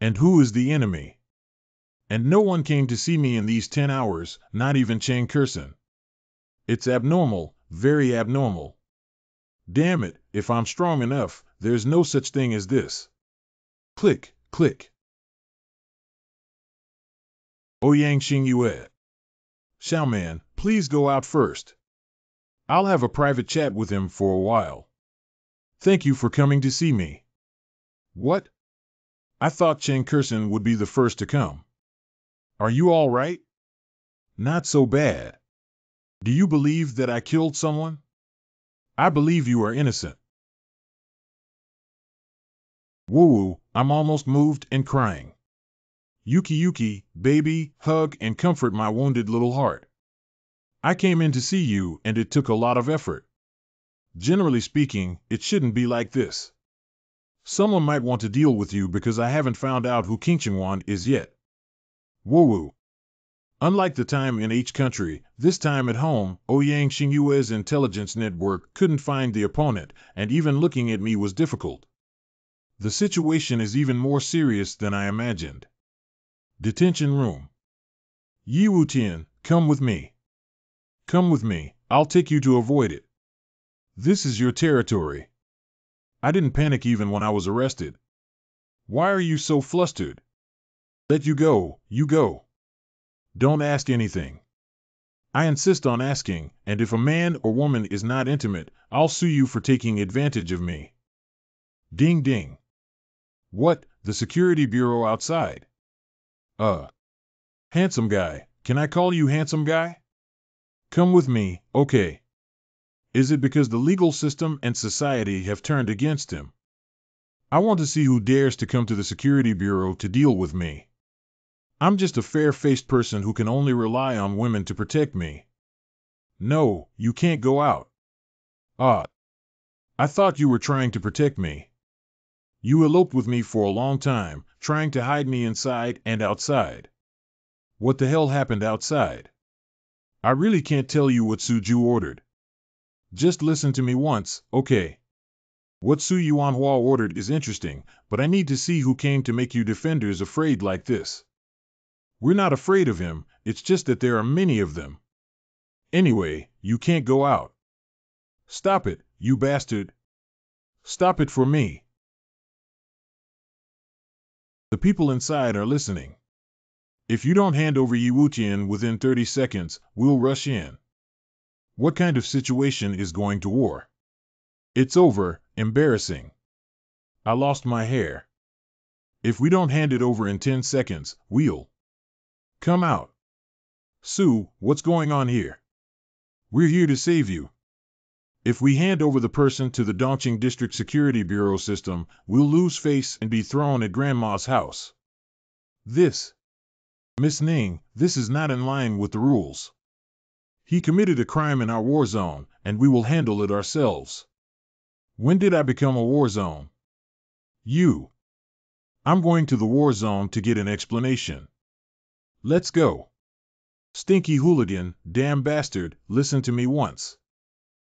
And who is the enemy? And no one came to see me in these 10 hours, not even Chang Kursen. It's abnormal, very abnormal. Damn it, if I'm strong enough, there's no such thing as this. Click, click. Ouyang Xingyue. Xiaoman, please go out first. I'll have a private chat with him for a while. Thank you for coming to see me. What? I thought Chang Kursen would be the first to come. Are you all right? Not so bad. Do you believe that I killed someone? I believe you are innocent. Woo-woo, I'm almost moved and crying. Yuki, baby, hug and comfort my wounded little heart. I came in to see you, and it took a lot of effort. Generally speaking, it shouldn't be like this. Someone might want to deal with you because I haven't found out who Qingqingwan is yet. Woo-woo. Unlike the time in each country, this time at home, Ouyang Xingyue's intelligence network couldn't find the opponent, and even looking at me was difficult. The situation is even more serious than I imagined. Detention room. Yi Wutian, come with me. Come with me, I'll take you to avoid it. This is your territory. I didn't panic even when I was arrested. Why are you so flustered? Let you go, you go. Don't ask anything. I insist on asking, and if a man or woman is not intimate, I'll sue you for taking advantage of me. Ding ding. What, the security bureau outside? Handsome guy, can I call you handsome guy? Come with me, okay. Is it because the legal system and society have turned against him? I want to see who dares to come to the security bureau to deal with me. I'm just a fair-faced person who can only rely on women to protect me. No, you can't go out. I thought you were trying to protect me. You eloped with me for a long time, trying to hide me inside and outside. What the hell happened outside? I really can't tell you what Suju ordered. Just listen to me once, okay? What Su Yuanhua ordered is interesting, but I need to see who came to make you defenders afraid like this. We're not afraid of him, it's just that there are many of them. Anyway, you can't go out. Stop it, you bastard. Stop it for me. The people inside are listening. If you don't hand over Yi Wutian within 30 seconds, we'll rush in. What kind of situation is going to war? It's over, embarrassing. I lost my hair. If we don't hand it over in 10 seconds, we'll come out. Su, what's going on here? We're here to save you. If we hand over the person to the Dongqing District Security Bureau system, we'll lose face and be thrown at Grandma's house. Miss Ning, this is not in line with the rules. He committed a crime in our war zone, and we will handle it ourselves. When did I become a war zone? You. I'm going to the war zone to get an explanation. Let's go. Stinky hooligan, damn bastard, listen to me once.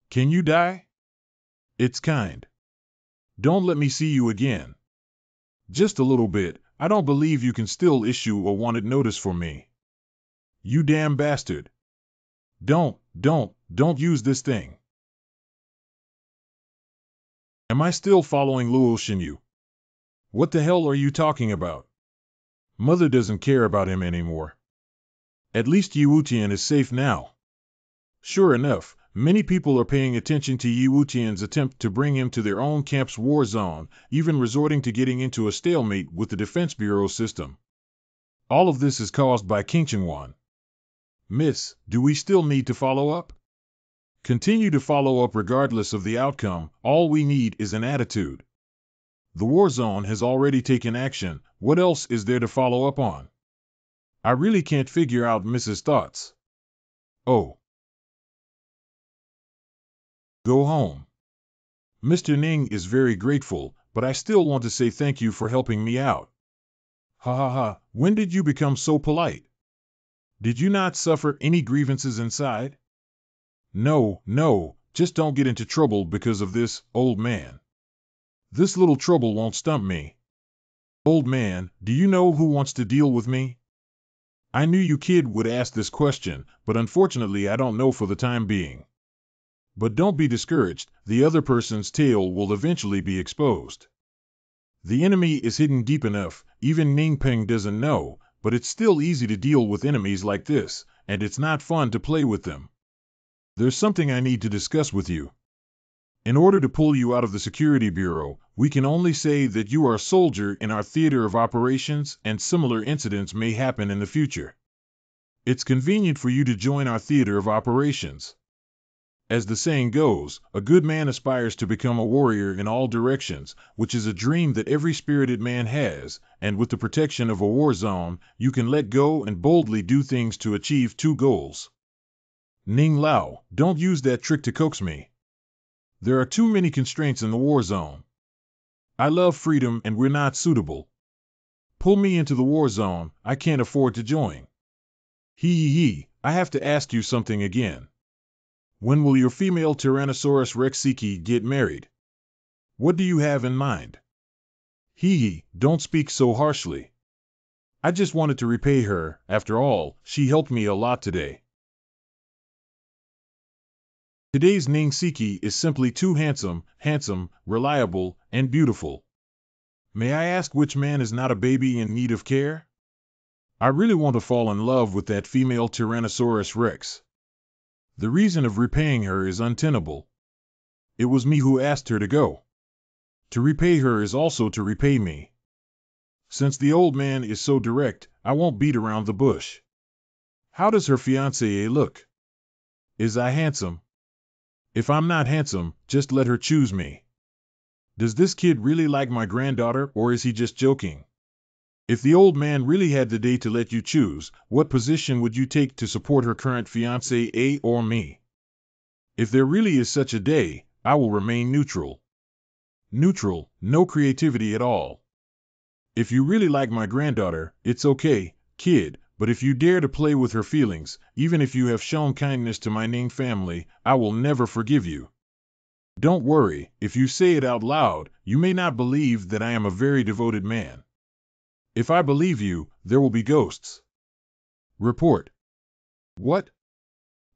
Can you die? It's kind. Don't let me see you again. Just a little bit. I don't believe you can still issue a wanted notice for me. You damn bastard. Don't use this thing. Am I still following Luo Xinyu? What the hell are you talking about? Mother doesn't care about him anymore. At least Yi Wutian is safe now. Sure enough, many people are paying attention to Yi Wutian's attempt to bring him to their own camp's war zone, even resorting to getting into a stalemate with the Defense Bureau system. All of this is caused by King Chengwan. Miss, do we still need to follow up? Continue to follow up regardless of the outcome. All we need is an attitude. The war zone has already taken action. What else is there to follow up on? I really can't figure out Mrs. Thoughts. Oh. Go home. Mr. Ning is very grateful, but I still want to say thank you for helping me out. Ha ha ha, when did you become so polite? Did you not suffer any grievances inside? No, just don't get into trouble because of this, old man. This little trouble won't stump me. Old man, do you know who wants to deal with me? I knew you kid would ask this question, but unfortunately I don't know for the time being. But don't be discouraged, the other person's tail will eventually be exposed. The enemy is hidden deep enough, even Ning Peng doesn't know, but it's still easy to deal with enemies like this, and it's not fun to play with them. There's something I need to discuss with you. In order to pull you out of the Security Bureau, we can only say that you are a soldier in our theater of operations and similar incidents may happen in the future. It's convenient for you to join our theater of operations. As the saying goes, a good man aspires to become a warrior in all directions, which is a dream that every spirited man has, and with the protection of a war zone, you can let go and boldly do things to achieve two goals. Ning Lao, don't use that trick to coax me. There are too many constraints in the war zone. I love freedom and we're not suitable. Pull me into the war zone, I can't afford to join. I have to ask you something again. When will your female Tyrannosaurus Rexiki get married? What do you have in mind? Don't speak so harshly. I just wanted to repay her, after all, she helped me a lot today. Today's Ning Siki is simply too handsome, reliable, and beautiful. May I ask which man is not a baby in need of care? I really want to fall in love with that female Tyrannosaurus Rex. The reason of repaying her is untenable. It was me who asked her to go. To repay her is also to repay me. Since the old man is so direct, I won't beat around the bush. How does her fiancé look? Is I handsome? If I'm not handsome, just let her choose me. Does this kid really like my granddaughter, or is he just joking? If the old man really had the day to let you choose, what position would you take to support her current fiancé, A or me? If there really is such a day, I will remain neutral. Neutral, no creativity at all. If you really like my granddaughter, it's okay, kid, but if you dare to play with her feelings, even if you have shown kindness to my Ning family, I will never forgive you. Don't worry, if you say it out loud, you may not believe that I am a very devoted man. If I believe you, there will be ghosts. Report. What?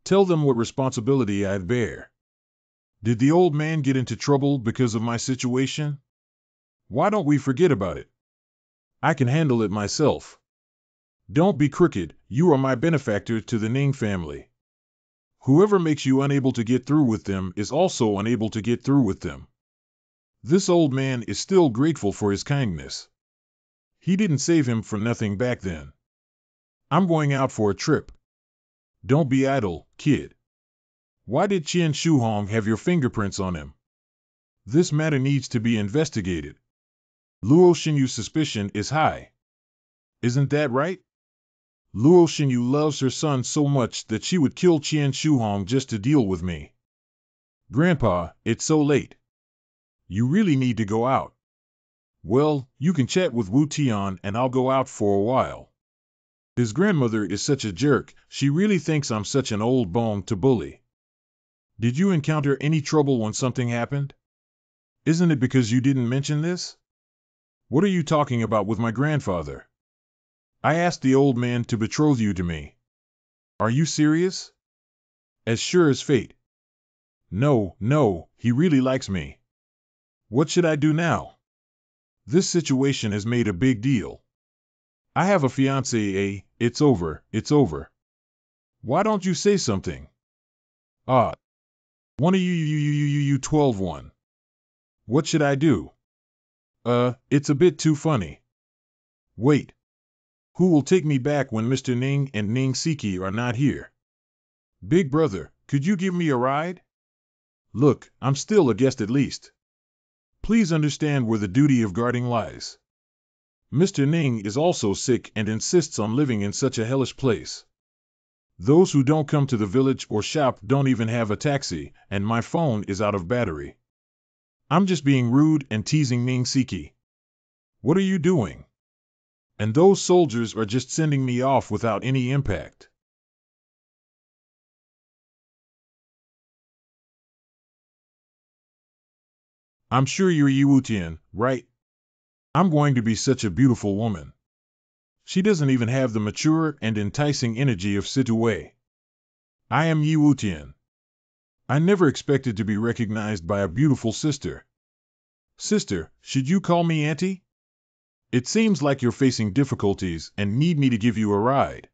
Tell them what responsibility I bear. Did the old man get into trouble because of my situation? Why don't we forget about it? I can handle it myself. Don't be crooked, you are my benefactor to the Ning family. Whoever makes you unable to get through with them is also unable to get through with them. This old man is still grateful for his kindness. He didn't save him for nothing back then. I'm going out for a trip. Don't be idle, kid. Why did Qian Shuhong have your fingerprints on him? This matter needs to be investigated. Luo Xinyu's suspicion is high. Isn't that right? Luo Xinyu loves her son so much that she would kill Qian Shuhong just to deal with me. Grandpa, it's so late. You really need to go out. Well, you can chat with Wu Tian and I'll go out for a while. His grandmother is such a jerk, she really thinks I'm such an old bone to bully. Did you encounter any trouble when something happened? Isn't it because you didn't mention this? What are you talking about with my grandfather? I asked the old man to betroth you to me. Are you serious? As sure as fate. No, he really likes me. What should I do now? This situation has made a big deal. I have a fiancé, it's over. Why don't you say something? One of you 12-1. What should I do? It's a bit too funny. Wait. Who will take me back when Mr. Ning and Ning Siki are not here? Big brother, could you give me a ride? Look, I'm still a guest at least. Please understand where the duty of guarding lies. Mr. Ning is also sick and insists on living in such a hellish place. Those who don't come to the village or shop don't even have a taxi, and my phone is out of battery. I'm just being rude and teasing Ning Siki. What are you doing? And those soldiers are just sending me off without any impact. I'm sure you're Yi Wutian, right? I'm going to be such a beautiful woman. She doesn't even have the mature and enticing energy of Situé. I am Yi Wutian. I never expected to be recognized by a beautiful sister. Sister, should you call me auntie? It seems like you're facing difficulties and need me to give you a ride.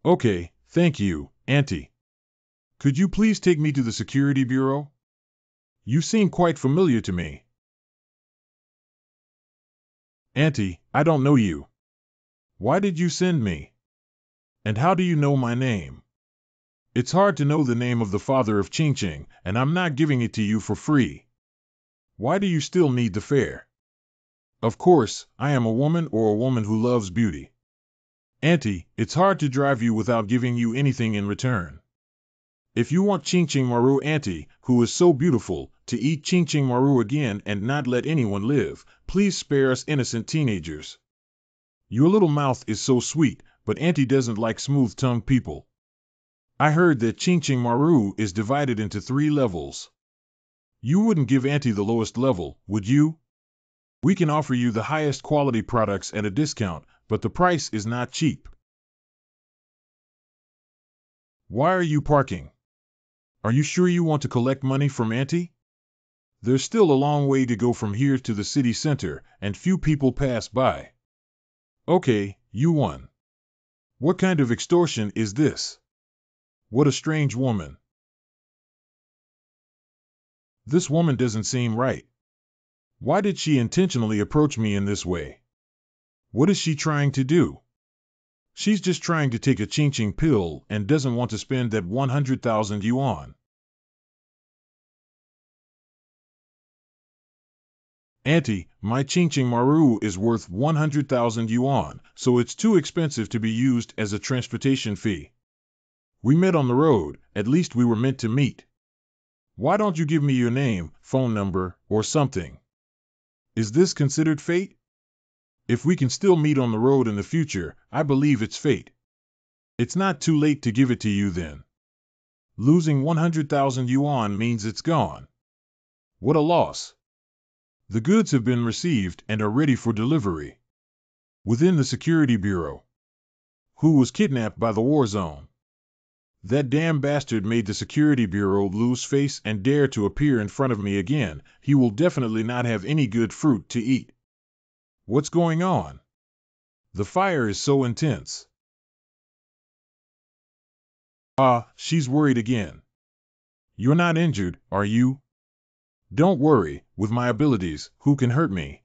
Okay, thank you, auntie. Could you please take me to the security bureau? You seem quite familiar to me. Auntie, I don't know you. Why did you send me? And how do you know my name? It's hard to know the name of the father of Ching Ching, and I'm not giving it to you for free. Why do you still need the fare? Of course, I am a woman or a woman who loves beauty. Auntie, it's hard to drive you without giving you anything in return. If you want Ching Ching Maru Auntie, who is so beautiful, to eat Ching Ching Maru again and not let anyone live, please spare us innocent teenagers. Your little mouth is so sweet, but Auntie doesn't like smooth-tongued people. I heard that Ching Ching Maru is divided into 3 levels. You wouldn't give Auntie the lowest level, would you? We can offer you the highest quality products at a discount, but the price is not cheap. Why are you parking? Are you sure you want to collect money from Auntie? There's still a long way to go from here to the city center, and few people pass by. Okay, you won. What kind of extortion is this? What a strange woman. This woman doesn't seem right. Why did she intentionally approach me in this way? What is she trying to do? She's just trying to take a Ching Ching pill and doesn't want to spend that 100,000 yuan. Auntie, my Ching Ching Maru is worth 100,000 yuan, so it's too expensive to be used as a transportation fee. We met on the road, at least we were meant to meet. Why don't you give me your name, phone number, or something? Is this considered fate? If we can still meet on the road in the future, I believe it's fate. It's not too late to give it to you then. Losing 100,000 yuan means it's gone. What a loss. The goods have been received and are ready for delivery. Within the Security Bureau. Who was kidnapped by the war zone. That damn bastard made the Security Bureau lose face and dare to appear in front of me again. He will definitely not have any good fruit to eat. What's going on? The fire is so intense. She's worried again. You're not injured, are you? Don't worry, with my abilities, who can hurt me?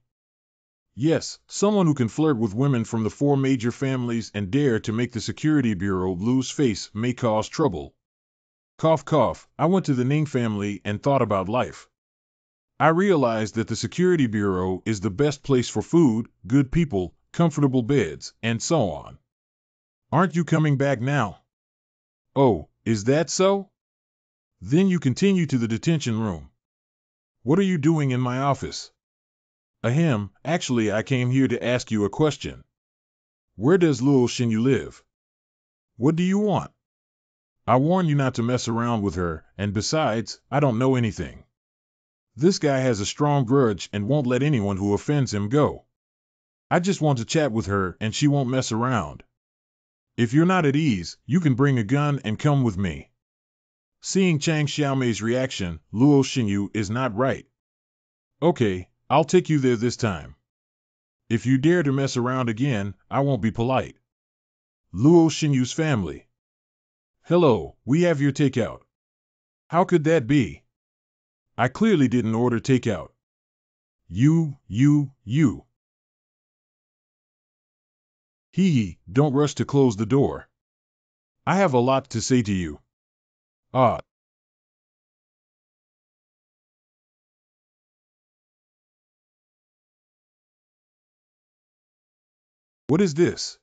Yes, someone who can flirt with women from the 4 major families and dare to make the Security Bureau lose face may cause trouble. Cough cough, I went to the Ning family and thought about life. I realized that the Security Bureau is the best place for food, good people, comfortable beds, and so on. Aren't you coming back now? Oh, is that so? Then you continue to the detention room. What are you doing in my office? Ahem, actually I came here to ask you a question. Where does Luo Xinyu live? What do you want? I warn you not to mess around with her, and besides, I don't know anything. This guy has a strong grudge and won't let anyone who offends him go. I just want to chat with her and she won't mess around. If you're not at ease, you can bring a gun and come with me. Seeing Chang Xiaomei's reaction, Luo Xinyu is not right. Okay, I'll take you there this time. If you dare to mess around again, I won't be polite. Luo Xinyu's family. Hello, we have your takeout. How could that be? I clearly didn't order takeout. You. Hee, don't rush to close the door. I have a lot to say to you. What is this?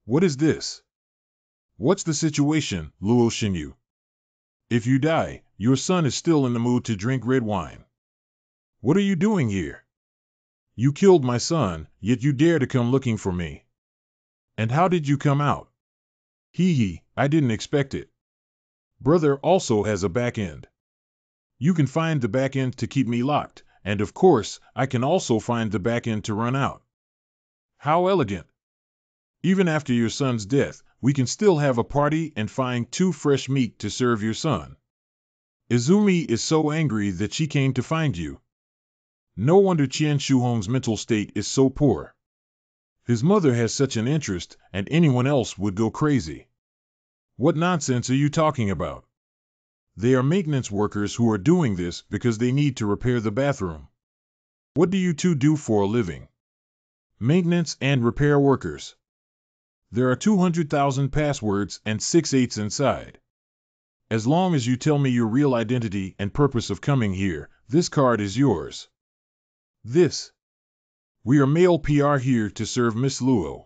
What is this? What's the situation, Luo Xinyu? If you die, your son is still in the mood to drink red wine. What are you doing here? You killed my son, yet you dare to come looking for me. And how did you come out? Hee, I didn't expect it. Brother also has a back end. You can find the back end to keep me locked, and of course, I can also find the back end to run out. How elegant. Even after your son's death, we can still have a party and find 2 fresh meat to serve your son. Izumi is so angry that she came to find you. No wonder Qian Shuhong's mental state is so poor. His mother has such an interest, and anyone else would go crazy. What nonsense are you talking about? They are maintenance workers who are doing this because they need to repair the bathroom. What do you 2 do for a living? Maintenance and repair workers. There are 200,000 passwords and 6 8s inside. As long as you tell me your real identity and purpose of coming here, this card is yours. This. We are male PR here to serve Miss Luo.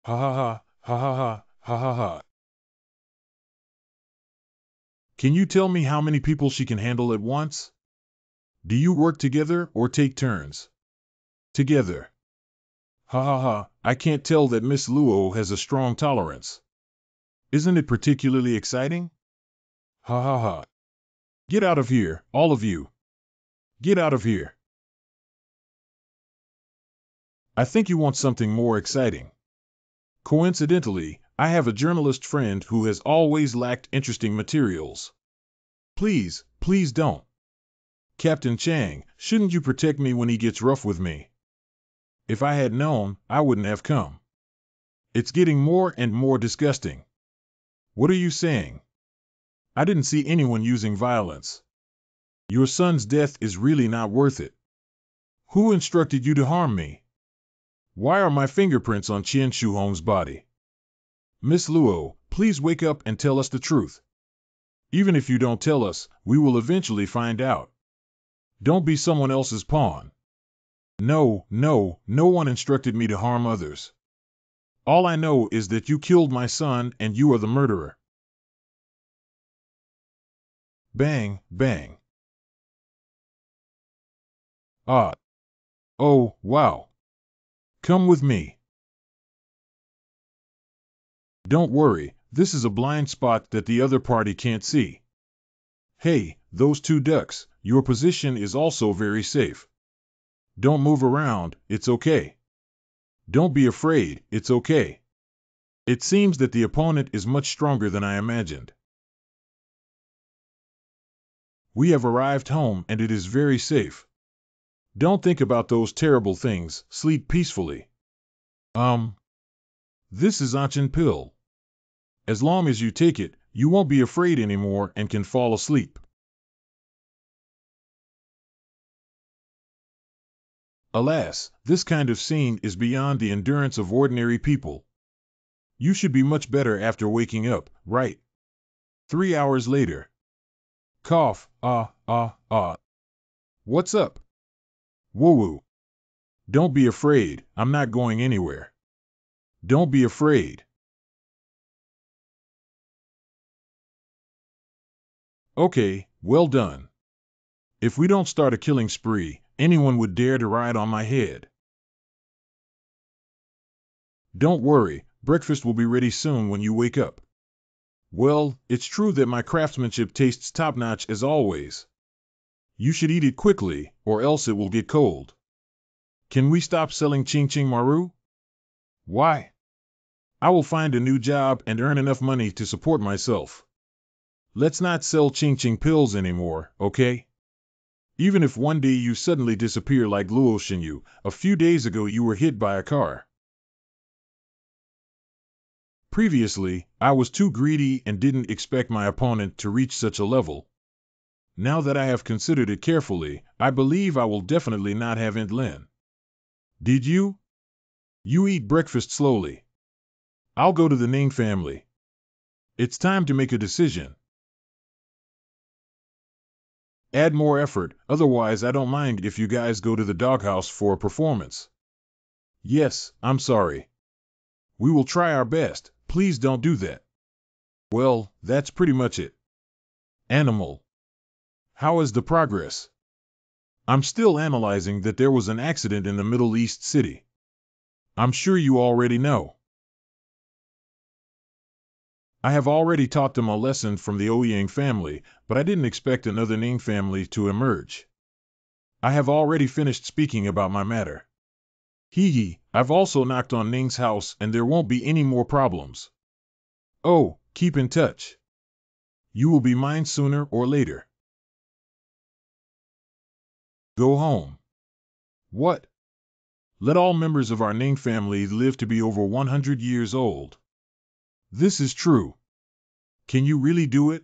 Ha ha ha, ha ha ha, ha ha ha. Can you tell me how many people she can handle at once? Do you work together or take turns? Together. Ha ha ha, I can't tell that Miss Luo has a strong tolerance. Isn't it particularly exciting? Ha ha ha. Get out of here, all of you. Get out of here. I think you want something more exciting. Coincidentally, I have a journalist friend who has always lacked interesting materials. Please, please don't. Captain Chang, shouldn't you protect me when he gets rough with me? If I had known, I wouldn't have come. It's getting more and more disgusting. What are you saying? I didn't see anyone using violence. Your son's death is really not worth it. Who instructed you to harm me? Why are my fingerprints on Qian Shuhong's body? Miss Luo, please wake up and tell us the truth. Even if you don't tell us, we will eventually find out. Don't be someone else's pawn. No one instructed me to harm others. All I know is that you killed my son and you are the murderer. Bang, bang. Oh, wow. Come with me. Don't worry, this is a blind spot that the other party can't see. Hey, those 2 ducks, Your position is also very safe. Don't move around, it's okay. Don't be afraid, it's okay. It seems that the opponent is much stronger than I imagined. We have arrived home and it is very safe. Don't think about those terrible things, sleep peacefully. This is Anchin pill. As long as you take it, you won't be afraid anymore and can fall asleep. Alas, this kind of scene is beyond the endurance of ordinary people. You should be much better after waking up, right? 3 hours later. Cough, What's up? Woo-woo. Don't be afraid, I'm not going anywhere. Don't be afraid. Okay, well done. If we don't start a killing spree, anyone would dare to ride on my head. Don't worry, breakfast will be ready soon when you wake up. Well, it's true that my craftsmanship tastes top-notch as always. You should eat it quickly, or else it will get cold. Can we stop selling Ching Ching Maru? Why? I will find a new job and earn enough money to support myself. Let's not sell Ching Ching pills anymore, okay? Even if one day you suddenly disappear like Luo Xinyu, a few days ago you were hit by a car. Previously, I was too greedy and didn't expect my opponent to reach such a level. Now that I have considered it carefully, I believe I will definitely not have Aunt Lin. Did you? You eat breakfast slowly. I'll go to the Ning family. It's time to make a decision. Add more effort, otherwise I don't mind if you guys go to the doghouse for a performance. Yes, I'm sorry. We will try our best, please don't do that. Well, that's pretty much it. Animal. How is the progress? I'm still analyzing that there was an accident in the Middle East city. I'm sure you already know. I have already taught them a lesson from the Ouyang family, but I didn't expect another Ning family to emerge. I have already finished speaking about my matter. Hee hee, I've also knocked on Ning's house and there won't be any more problems. Oh, keep in touch. You will be mine sooner or later. Go home. What? Let all members of our Ning family live to be over 100 years old. This is true. Can you really do it?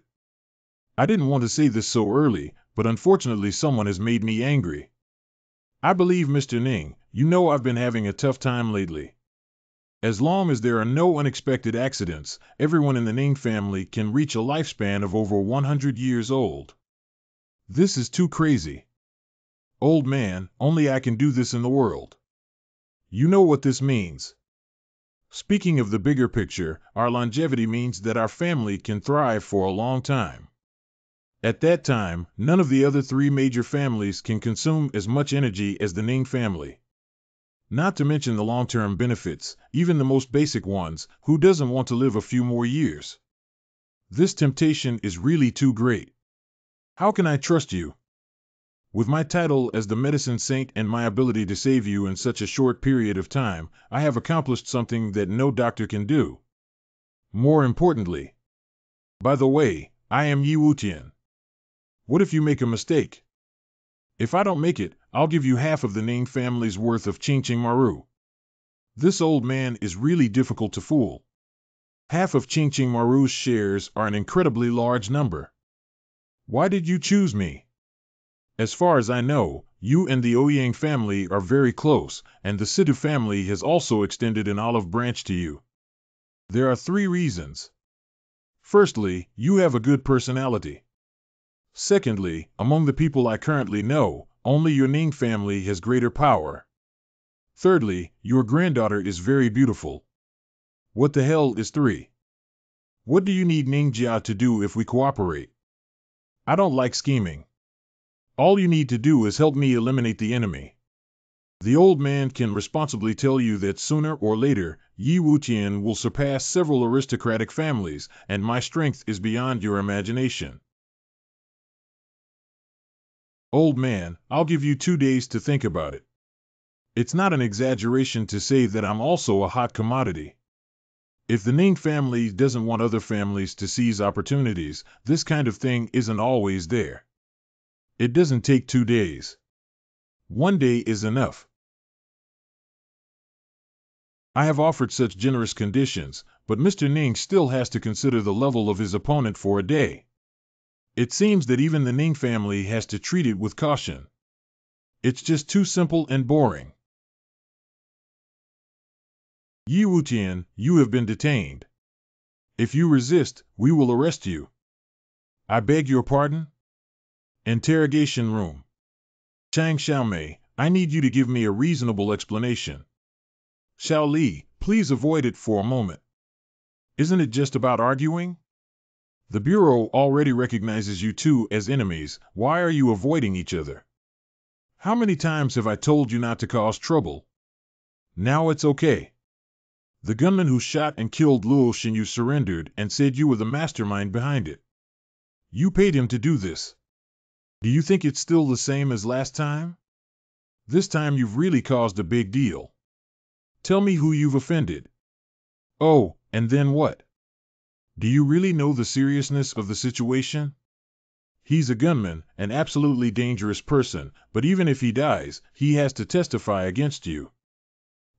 I didn't want to say this so early, but unfortunately someone has made me angry. I believe Mr. Ning, you know I've been having a tough time lately. As long as there are no unexpected accidents, everyone in the Ning family can reach a lifespan of over 100 years old. This is too crazy. Old man, only I can do this in the world. You know what this means. Speaking of the bigger picture, our longevity means that our family can thrive for a long time. At that time, none of the other 3 major families can consume as much energy as the Ning family. Not to mention the long-term benefits, even the most basic ones, who doesn't want to live a few more years? This temptation is really too great. How can I trust you? With my title as the medicine saint and my ability to save you in such a short period of time, I have accomplished something that no doctor can do. More importantly, by the way, I am Yi Wutian. What if you make a mistake? If I don't make it, I'll give you half of the Ning family's worth of Ching Ching Maru. This old man is really difficult to fool. Half of Ching Ching Maru's shares are an incredibly large number. Why did you choose me? As far as I know, you and the Ouyang family are very close, and the Situ family has also extended an olive branch to you. There are 3 reasons. Firstly, you have a good personality. Secondly, among the people I currently know, only your Ning family has greater power. Thirdly, your granddaughter is very beautiful. What the hell is 3? What do you need Ning Jia to do if we cooperate? I don't like scheming. All you need to do is help me eliminate the enemy. The old man can responsibly tell you that sooner or later, Yi Wutian will surpass several aristocratic families, and my strength is beyond your imagination. Old man, I'll give you 2 days to think about it. It's not an exaggeration to say that I'm also a hot commodity. If the Ning family doesn't want other families to seize opportunities, this kind of thing isn't always there. It doesn't take 2 days. 1 day is enough. I have offered such generous conditions, but Mr. Ning still has to consider the level of his opponent for a day. It seems that even the Ning family has to treat it with caution. It's just too simple and boring. Yi Wutian, you have been detained. If you resist, we will arrest you. I beg your pardon? Interrogation room. Chang Xiaomei, I need you to give me a reasonable explanation. Xiao Li, please avoid it for a moment. Isn't it just about arguing? The Bureau already recognizes you two as enemies. Why are you avoiding each other? How many times have I told you not to cause trouble? Now it's okay. The gunman who shot and killed Luo Xinyu surrendered and said you were the mastermind behind it. You paid him to do this. Do you think it's still the same as last time? This time you've really caused a big deal. Tell me who you've offended. Oh, and then what? Do you really know the seriousness of the situation? He's a gunman, an absolutely dangerous person, but even if he dies, he has to testify against you.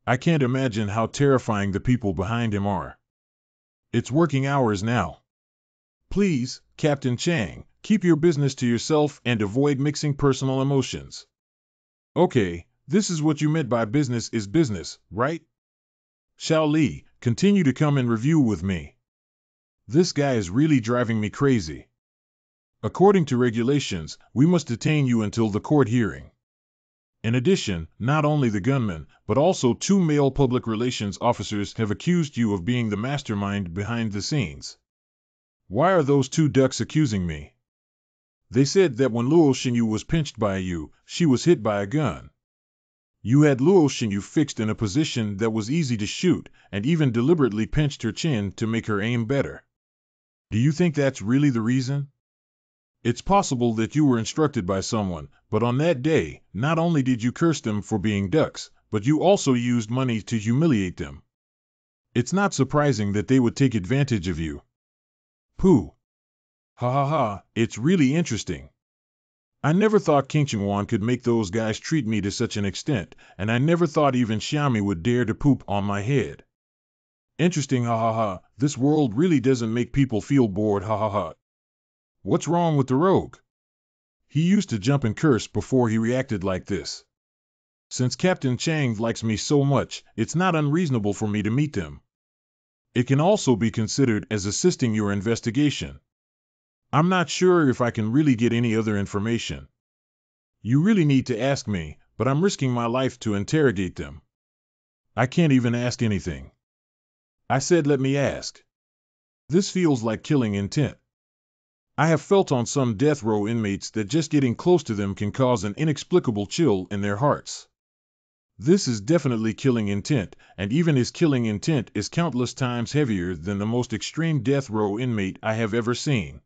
I can't imagine how terrifying the people behind him are. It's working hours now. Please, Captain Chang, keep your business to yourself and avoid mixing personal emotions. Okay, this is what you meant by business is business, right? Xiao Li, continue to come and review with me. This guy is really driving me crazy. According to regulations, we must detain you until the court hearing. In addition, not only the gunman, but also 2 male public relations officers have accused you of being the mastermind behind the scenes. Why are those 2 ducks accusing me? They said that when Luo Xinyu was pinched by you, she was hit by a gun. You had Luo Xinyu fixed in a position that was easy to shoot, and even deliberately pinched her chin to make her aim better. Do you think that's really the reason? It's possible that you were instructed by someone, but on that day, not only did you curse them for being ducks, but you also used money to humiliate them. It's not surprising that they would take advantage of you. Pooh. Ha ha ha, it's really interesting. I never thought King Chengwan could make those guys treat me to such an extent, and I never thought even Xiaomi would dare to poop on my head. Interesting, ha ha ha, this world really doesn't make people feel bored, ha ha ha. What's wrong with the rogue? He used to jump and curse before he reacted like this. Since Captain Chang likes me so much, it's not unreasonable for me to meet them. It can also be considered as assisting your investigation. I'm not sure if I can really get any other information. You really need to ask me, but I'm risking my life to interrogate them. I can't even ask anything. I said let me ask. This feels like killing intent. I have felt on some death row inmates that just getting close to them can cause an inexplicable chill in their hearts. This is definitely killing intent, and even his killing intent is countless times heavier than the most extreme death row inmate I have ever seen.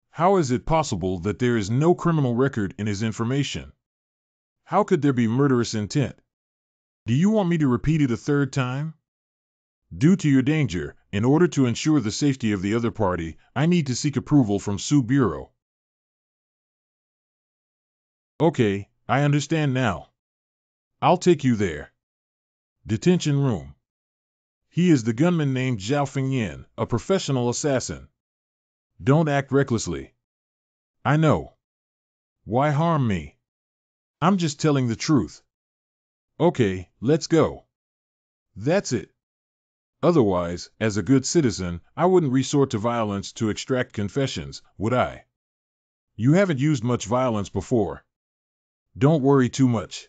How is it possible that there is no criminal record in his information? How could there be murderous intent? Do you want me to repeat it a 3rd time? Due to your danger, in order to ensure the safety of the other party, I need to seek approval from Su Bureau. Okay, I understand now. I'll take you there. Detention room. He is the gunman named Zhao Fengyan, a professional assassin. Don't act recklessly. I know. Why harm me? I'm just telling the truth. Okay, let's go. That's it. Otherwise, as a good citizen, I wouldn't resort to violence to extract confessions, would I? You haven't used much violence before. Don't worry too much.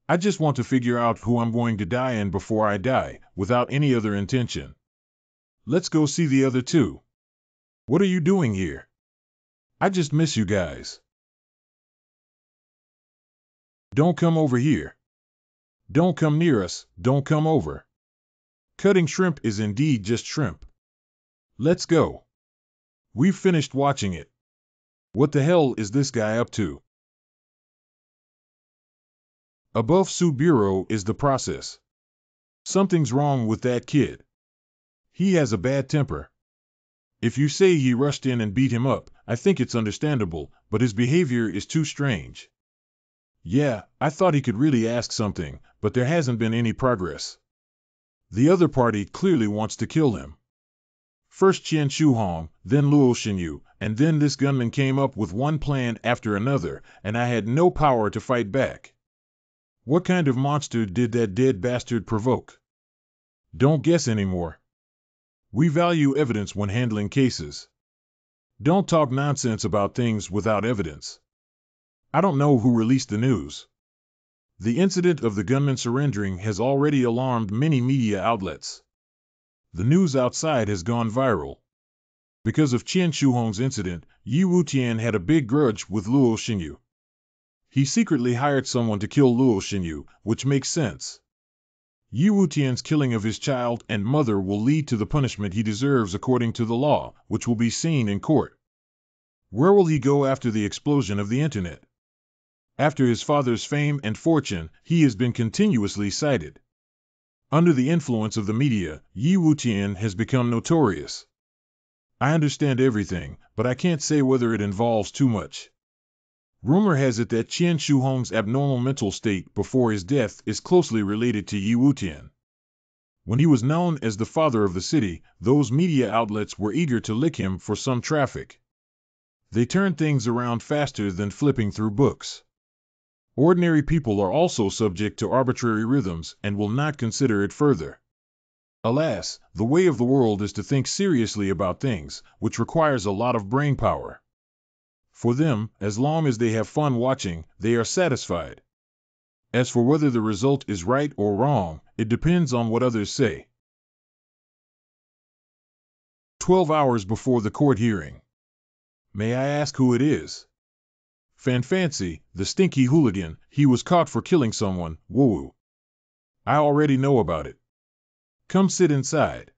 I just want to figure out who I'm going to die in before I die, without any other intention. Let's go see the other 2. What are you doing here? I just miss you guys. Don't come over here. Don't come near us, don't come over. Cutting shrimp is indeed just shrimp. Let's go. We've finished watching it. What the hell is this guy up to? Above Suit Bureau is the process. Something's wrong with that kid. He has a bad temper. If you say he rushed in and beat him up, I think it's understandable, but his behavior is too strange. Yeah, I thought he could really ask something, but there hasn't been any progress. The other party clearly wants to kill him. First Qian Shuhong, then Luo Xinyu, and then this gunman came up with one plan after another, and I had no power to fight back. What kind of monster did that dead bastard provoke? Don't guess anymore. We value evidence when handling cases. Don't talk nonsense about things without evidence. I don't know who released the news. The incident of the gunman surrendering has already alarmed many media outlets. The news outside has gone viral. Because of Qian Shuhong's incident, Yi Wutian had a big grudge with Luo Xinyu. He secretly hired someone to kill Luo Xinyu, which makes sense. Yi Wutian's killing of his child and mother will lead to the punishment he deserves according to the law, which will be seen in court. Where will he go after the explosion of the internet? After his father's fame and fortune, he has been continuously cited. Under the influence of the media, Yi Wutian has become notorious. I understand everything, but I can't say whether it involves too much. Rumor has it that Qian Shuhong's abnormal mental state before his death is closely related to Yi Wutian. When he was known as the father of the city, those media outlets were eager to lick him for some traffic. They turned things around faster than flipping through books. Ordinary people are also subject to arbitrary rhythms and will not consider it further. Alas, the way of the world is to think seriously about things, which requires a lot of brain power. For them, as long as they have fun watching, they are satisfied. As for whether the result is right or wrong, it depends on what others say. 12 hours before the court hearing. May I ask who it is? Fan Fancy, the stinky hooligan, he was caught for killing someone, woo-woo. I already know about it. Come sit inside.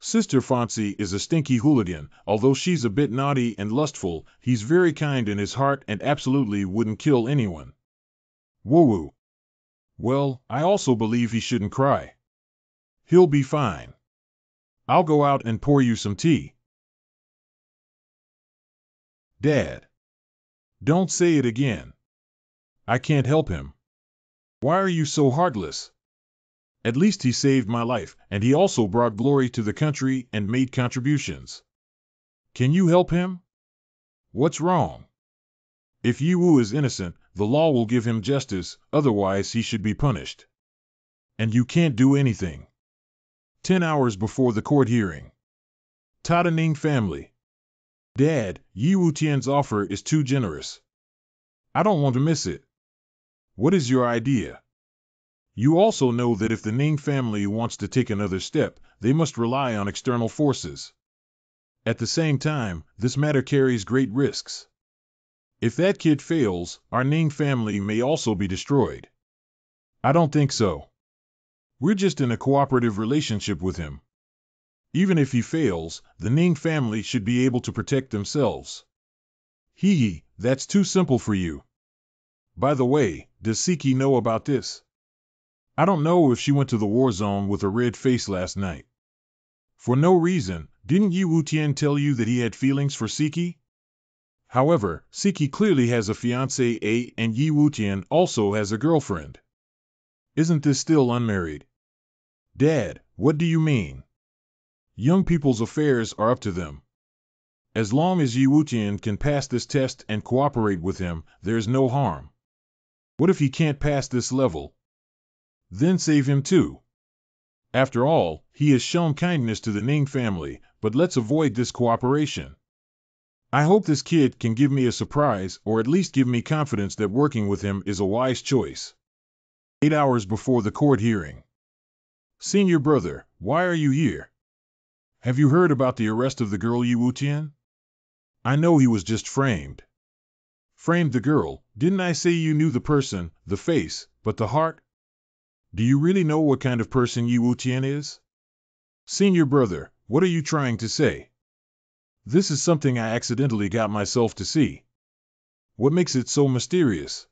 Sister Fancy is a stinky hooligan. Although she's a bit naughty and lustful, he's very kind in his heart and absolutely wouldn't kill anyone. Woo-woo. Well, I also believe he shouldn't cry. He'll be fine. I'll go out and pour you some tea. Dad. Don't say it again. I can't help him. Why are you so heartless? At least he saved my life, and he also brought glory to the country and made contributions. Can you help him? What's wrong? If Yi Wu is innocent, the law will give him justice, otherwise he should be punished. And you can't do anything. 10 hours before the court hearing. Tadaning family. Dad, Yi Wutian's offer is too generous. I don't want to miss it. What is your idea? You also know that if the Ning family wants to take another step, they must rely on external forces. At the same time, this matter carries great risks. If that kid fails, our Ning family may also be destroyed. I don't think so. We're just in a cooperative relationship with him. Even if he fails, the Ning family should be able to protect themselves. Hee, that's too simple for you. By the way, does Siki know about this? I don't know if she went to the war zone with a red face last night. For no reason, didn't Yi Wutian tell you that he had feelings for Siki? However, Siki clearly has a fiancé and Yi Wutian also has a girlfriend. Isn't this still unmarried? Dad, what do you mean? Young people's affairs are up to them. As long as Yi Wutian can pass this test and cooperate with him, there's no harm. What if he can't pass this level? Then save him too. After all, he has shown kindness to the Ning family, but let's avoid this cooperation. I hope this kid can give me a surprise or at least give me confidence that working with him is a wise choice. 8 hours before the court hearing. Senior brother, why are you here? Have you heard about the arrest of the girl Yi Wutian? I know he was just framed. Framed the girl, didn't I say you knew the person, the face, but the heart? Do you really know what kind of person Yi Wutian is? Senior brother, what are you trying to say? This is something I accidentally got myself to see. What makes it so mysterious?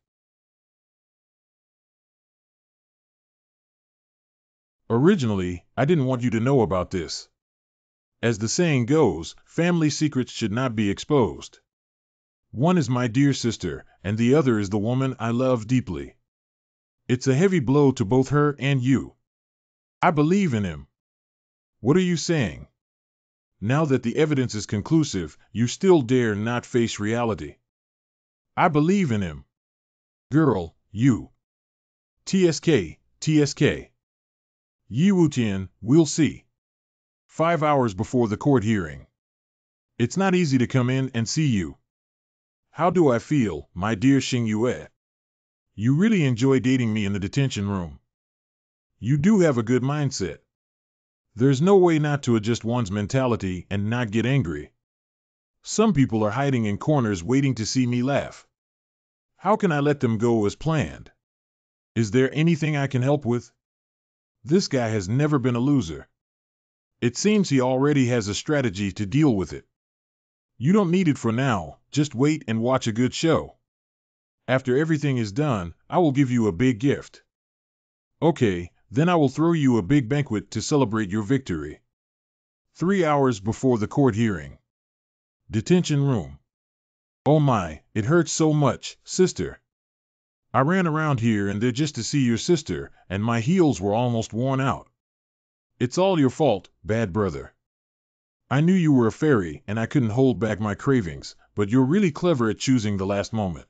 Originally, I didn't want you to know about this. As the saying goes, family secrets should not be exposed. One is my dear sister, and the other is the woman I love deeply. It's a heavy blow to both her and you. I believe in him. What are you saying? Now that the evidence is conclusive, you still dare not face reality. I believe in him. Girl, you. TSK, TSK. Yi Wutian, we'll see. 5 hours before the court hearing. It's not easy to come in and see you. How do I feel, my dear Xing Yue? You really enjoy dating me in the detention room. You do have a good mindset. There's no way not to adjust one's mentality and not get angry. Some people are hiding in corners waiting to see me laugh. How can I let them go as planned? Is there anything I can help with? This guy has never been a loser. It seems he already has a strategy to deal with it. You don't need it for now, just wait and watch a good show. After everything is done, I will give you a big gift. Okay, then I will throw you a big banquet to celebrate your victory. 3 hours before the court hearing. Detention room. Oh my, it hurts so much, sister. I ran around here and there just to see your sister, and my heels were almost worn out. It's all your fault, bad brother. I knew you were a fairy and I couldn't hold back my cravings, but you're really clever at choosing the last moment.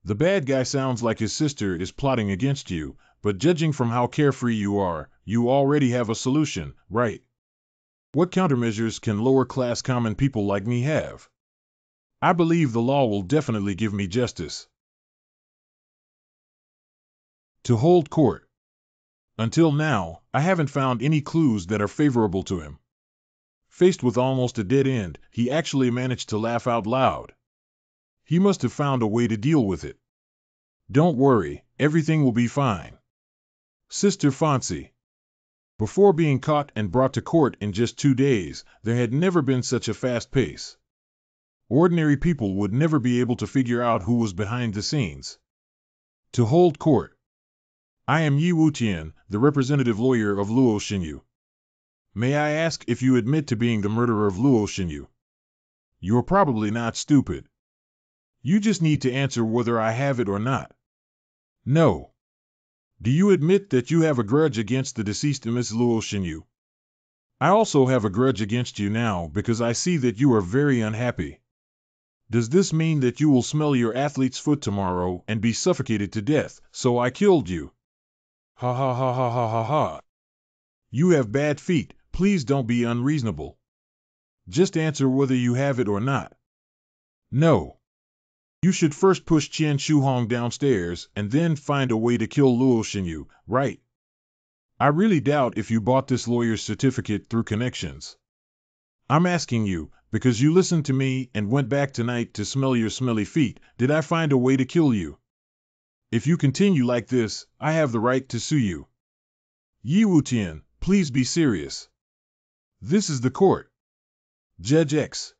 The bad guy sounds like his sister is plotting against you, but judging from how carefree you are, you already have a solution, right? What countermeasures can lower-class common people like me have? I believe the law will definitely give me justice. To hold court. Until now, I haven't found any clues that are favorable to him. Faced with almost a dead end, he actually managed to laugh out loud. He must have found a way to deal with it. Don't worry, everything will be fine. Sister Fancy. Before being caught and brought to court in just 2 days, there had never been such a fast pace. Ordinary people would never be able to figure out who was behind the scenes. To hold court. I am Yi Wutian, the representative lawyer of Luo Xinyu. May I ask if you admit to being the murderer of Luo Xinyu? You're probably not stupid. You just need to answer whether I have it or not. No. Do you admit that you have a grudge against the deceased Miss Luo Xinyu? I also have a grudge against you now because I see that you are very unhappy. Does this mean that you will smell your athlete's foot tomorrow and be suffocated to death, so I killed you? Ha ha ha ha ha ha ha. You have bad feet, please don't be unreasonable. Just answer whether you have it or not. No. You should first push Qian Shuhong downstairs and then find a way to kill Luo Xinyu, right? I really doubt if you bought this lawyer's certificate through connections. I'm asking you, because you listened to me and went back tonight to smell your smelly feet, did I find a way to kill you? If you continue like this, I have the right to sue you. Yi Wutian, please be serious. This is the court. Judge X.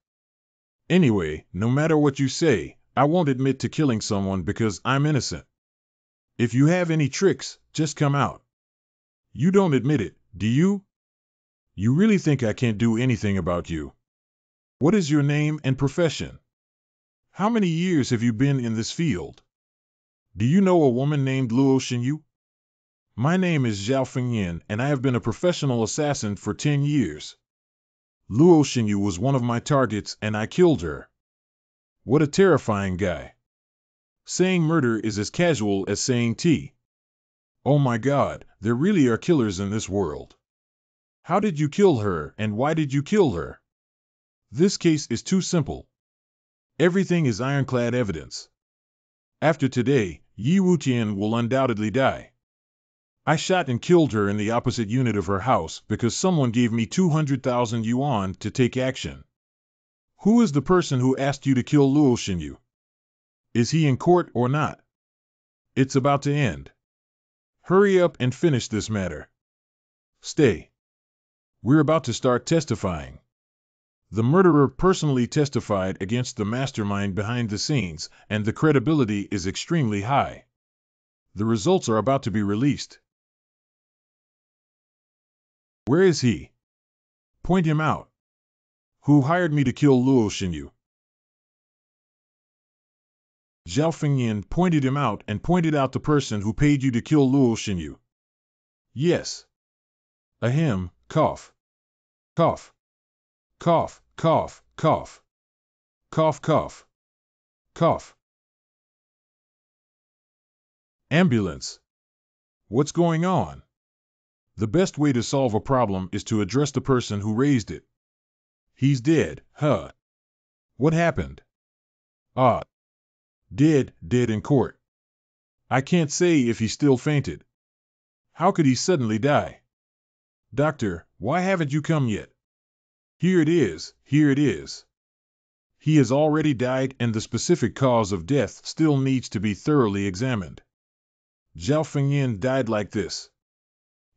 Anyway, no matter what you say, I won't admit to killing someone because I'm innocent. If you have any tricks, just come out. You don't admit it, do you? You really think I can't do anything about you? What is your name and profession? How many years have you been in this field? Do you know a woman named Luo Xinyu? My name is Zhao Fengyin and I have been a professional assassin for 10 years. Luo Xinyu was one of my targets and I killed her. What a terrifying guy. Saying murder is as casual as saying tea. Oh my God, there really are killers in this world. How did you kill her and why did you kill her? This case is too simple. Everything is ironclad evidence. After today, Yi Wutian will undoubtedly die. I shot and killed her in the opposite unit of her house because someone gave me 200,000 yuan to take action. Who is the person who asked you to kill Luo Xinyu? Is he in court or not? It's about to end. Hurry up and finish this matter. Stay. We're about to start testifying. The murderer personally testified against the mastermind behind the scenes, and the credibility is extremely high. The results are about to be released. Where is he? Point him out. Who hired me to kill Luo Xinyu? Zhao Fengyin pointed him out and pointed out the person who paid you to kill Luo Xinyu. Yes. Ahem, cough. Cough. Cough, cough, cough. Cough, cough. Cough. Ambulance. What's going on? The best way to solve a problem is to address the person who raised it. He's dead, huh? What happened? Ah. Dead in court. I can't say if he still fainted. How could he suddenly die? Doctor, why haven't you come yet? Here it is, here it is. He has already died and the specific cause of death still needs to be thoroughly examined. Zhao Fengyin died like this.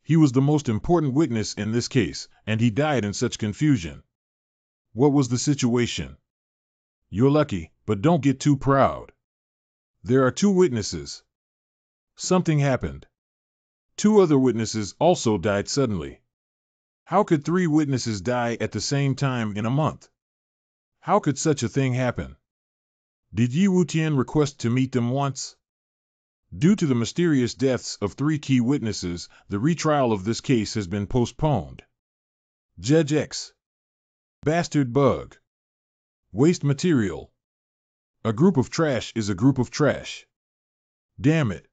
He was the most important witness in this case, and he died in such confusion. What was the situation? You're lucky, but don't get too proud. There are 2 witnesses. Something happened. 2 other witnesses also died suddenly. How could 3 witnesses die at the same time in a month? How could such a thing happen? Did Yi Wutian request to meet them once? Due to the mysterious deaths of 3 key witnesses, the retrial of this case has been postponed. Judge X. Bastard bug. Waste material. A group of trash is a group of trash. Damn it.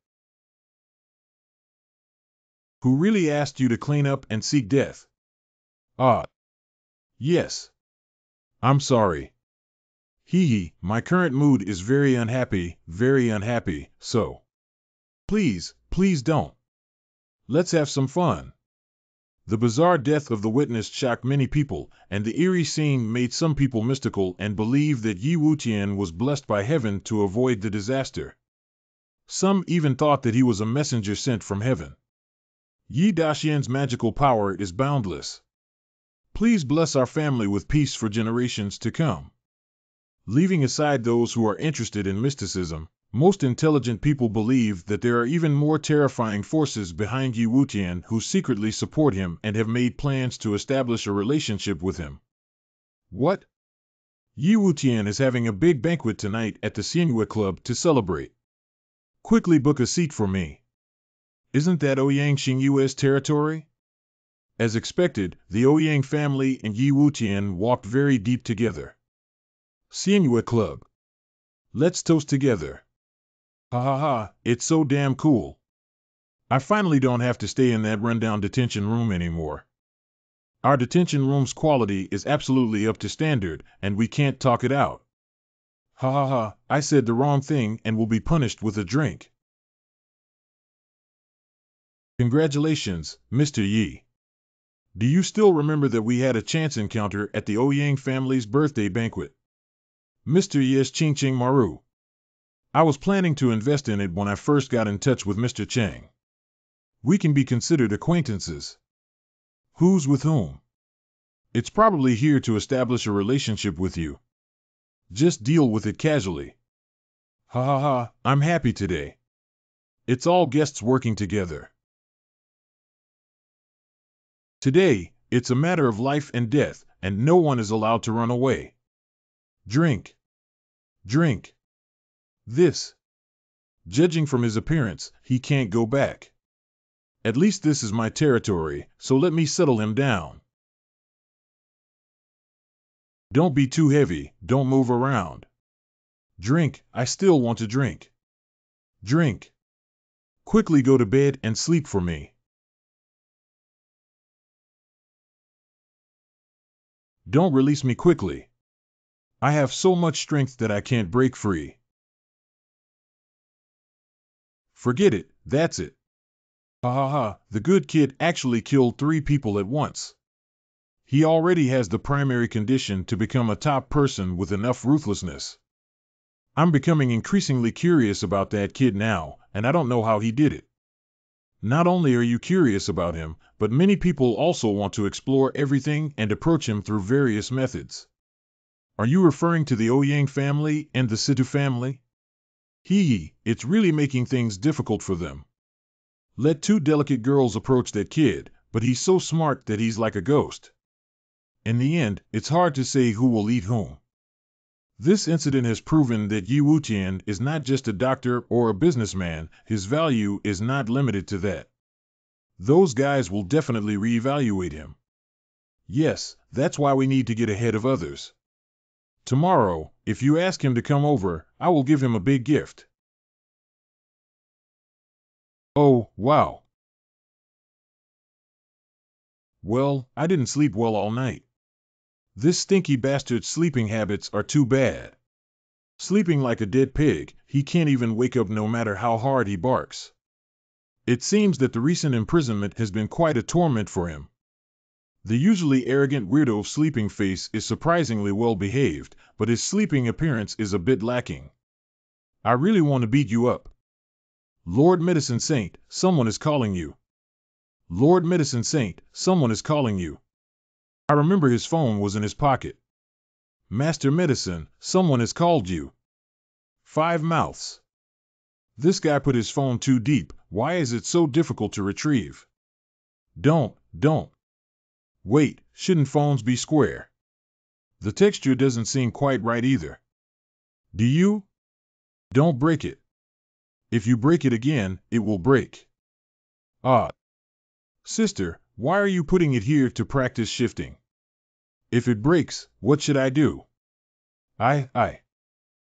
Who really asked you to clean up and seek death? Ah. Yes. I'm sorry. Hee, my current mood is very unhappy, so. Please, please don't. Let's have some fun. The bizarre death of the witness shocked many people, and the eerie scene made some people mystical and believe that Yi Wutian was blessed by heaven to avoid the disaster. Some even thought that he was a messenger sent from heaven. Yi Daxian's magical power is boundless. Please bless our family with peace for generations to come. Leaving aside those who are interested in mysticism, most intelligent people believe that there are even more terrifying forces behind Yi Wutian who secretly support him and have made plans to establish a relationship with him. What? Yi Wutian is having a big banquet tonight at the Manhua Club to celebrate. Quickly book a seat for me. Isn't that Ouyang Xingyue's territory? As expected, the Ouyang family and Yi Wutian walked very deep together. Manhua Club. Let's toast together. Ha ha ha, it's so damn cool. I finally don't have to stay in that rundown detention room anymore. Our detention room's quality is absolutely up to standard, and we can't talk it out. Ha ha ha, I said the wrong thing and will be punished with a drink. Congratulations, Mr. Yi. Do you still remember that we had a chance encounter at the Ouyang family's birthday banquet? Mr. Yi's Ching Maru. I was planning to invest in it when I first got in touch with Mr. Chang. We can be considered acquaintances. Who's with whom? It's probably here to establish a relationship with you. Just deal with it casually. Ha ha ha, I'm happy today. It's all guests working together. Today, it's a matter of life and death, and no one is allowed to run away. Drink. Drink. This. Judging from his appearance, he can't go back. At least this is my territory, so let me settle him down. Don't be too heavy, don't move around. Drink, I still want to drink. Drink. Quickly go to bed and sleep for me. Don't release me quickly. I have so much strength that I can't break free. Forget it, that's it. Ha ha ha, the good kid actually killed 3 people at once. He already has the primary condition to become a top person with enough ruthlessness. I'm becoming increasingly curious about that kid now, and I don't know how he did it. Not only are you curious about him, but many people also want to explore everything and approach him through various methods. Are you referring to the Ouyang family and the Situ family? It's really making things difficult for them. Let two delicate girls approach that kid, but he's so smart that he's like a ghost. In the end, it's hard to say who will eat whom. This incident has proven that Yi Wutian is not just a doctor or a businessman, his value is not limited to that. Those guys will definitely reevaluate him. Yes, that's why we need to get ahead of others. Tomorrow, if you ask him to come over, I will give him a big gift. Oh, wow. Well, I didn't sleep well all night. This stinky bastard's sleeping habits are too bad. Sleeping like a dead pig, he can't even wake up no matter how hard he barks. It seems that the recent imprisonment has been quite a torment for him. The usually arrogant weirdo sleeping face is surprisingly well behaved, but his sleeping appearance is a bit lacking. I really want to beat you up. Lord Medicine Saint, someone is calling you. Lord Medicine Saint, someone is calling you. I remember his phone was in his pocket. Master Medicine, someone has called you. 5 mouths. This guy put his phone too deep. Why is it so difficult to retrieve? Don't. Wait, shouldn't phones be square? The texture doesn't seem quite right either. Do you? Don't break it. If you break it again, it will break. Ah. Sister, why are you putting it here to practice shifting? If it breaks, what should I do? I.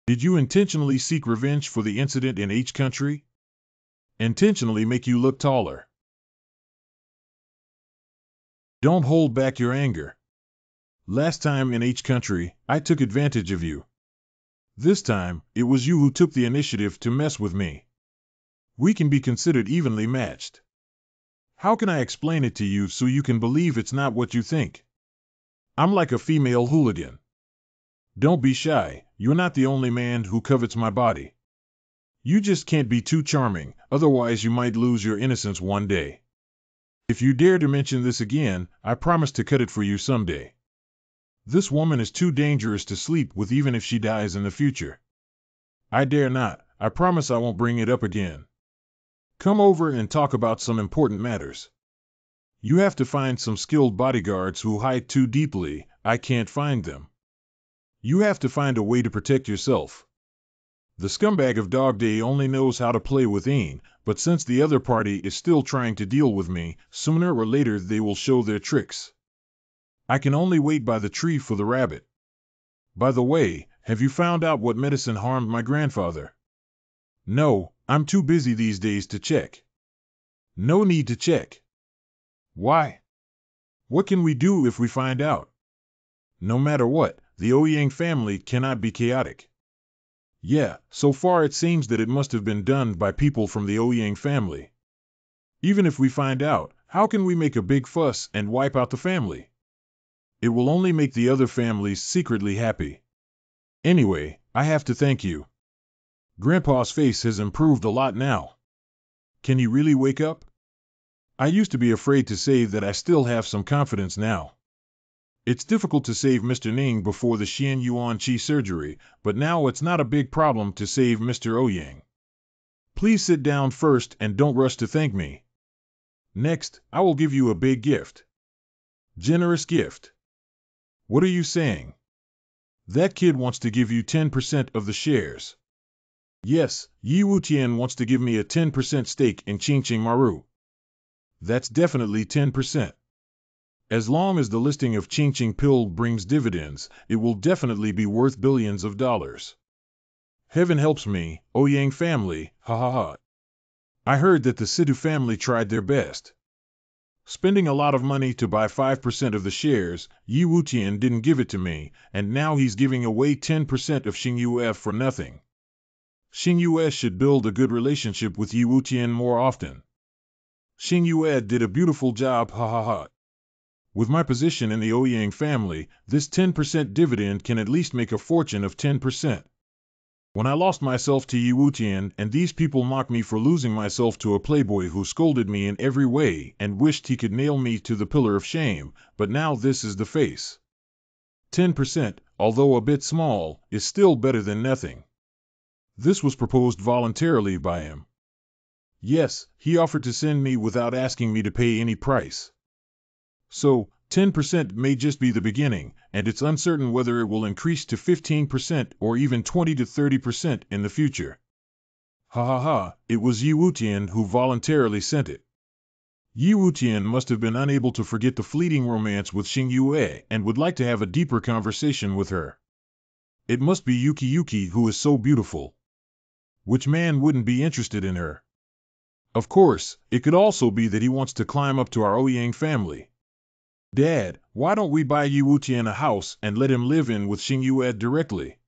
Did you intentionally seek revenge for the incident in H country? Intentionally make you look taller. Don't hold back your anger. Last time in H country, I took advantage of you. This time, it was you who took the initiative to mess with me. We can be considered evenly matched. How can I explain it to you so you can believe it's not what you think? I'm like a female hooligan. Don't be shy, you're not the only man who covets my body. You just can't be too charming, otherwise you might lose your innocence one day. If you dare to mention this again, I promise to cut it for you someday. This woman is too dangerous to sleep with even if she dies in the future. I dare not, I promise I won't bring it up again. Come over and talk about some important matters. You have to find some skilled bodyguards who hide too deeply, I can't find them. You have to find a way to protect yourself. The scumbag of Dog Day only knows how to play with Ain, but since the other party is still trying to deal with me, sooner or later they will show their tricks. I can only wait by the tree for the rabbit. By the way, have you found out what medicine harmed my grandfather? No, I'm too busy these days to check. No need to check. Why? What can we do if we find out? No matter what, the Ouyang family cannot be chaotic. Yeah, so far it seems that it must have been done by people from the Ouyang family. Even if we find out, how can we make a big fuss and wipe out the family? It will only make the other families secretly happy. Anyway, I have to thank you. Grandpa's face has improved a lot now. Can he really wake up? I used to be afraid to say that I still have some confidence now. It's difficult to save Mr. Ning before the Xian Yuan Qi surgery, but now it's not a big problem to save Mr. Ouyang. Please sit down first and don't rush to thank me. Next, I will give you a big gift. Generous gift. What are you saying? That kid wants to give you 10% of the shares. Yes, Yi Wutian wants to give me a 10% stake in Qingqing Maru. That's definitely 10%. As long as the listing of Qingqing Pill brings dividends, it will definitely be worth billions of dollars. Heaven helps me, Ouyang family, ha ha ha. I heard that the Situ family tried their best. Spending a lot of money to buy 5% of the shares, Yi Wutian didn't give it to me, and now he's giving away 10% of Xingyue for nothing. Xingyue should build a good relationship with Yi Wutian more often. Xingyue did a beautiful job, ha ha ha. With my position in the Ouyang family, this 10% dividend can at least make a fortune of 10%. When I lost myself to Yi Wutian, and these people mocked me for losing myself to a playboy who scolded me in every way and wished he could nail me to the pillar of shame, but now this is the face. 10%, although a bit small, is still better than nothing. This was proposed voluntarily by him. Yes, he offered to send me without asking me to pay any price. So, 10% may just be the beginning, and it's uncertain whether it will increase to 15% or even 20 to 30% in the future. Ha ha ha, it was Yi Wutian who voluntarily sent it. Yi Wutian must have been unable to forget the fleeting romance with Xing Yue and would like to have a deeper conversation with her. It must be Yuki Yuki who is so beautiful. Which man wouldn't be interested in her? Of course, it could also be that he wants to climb up to our Ouyang family. Dad, why don't we buy Yi Wutian a house and let him live in with Xing Yue directly?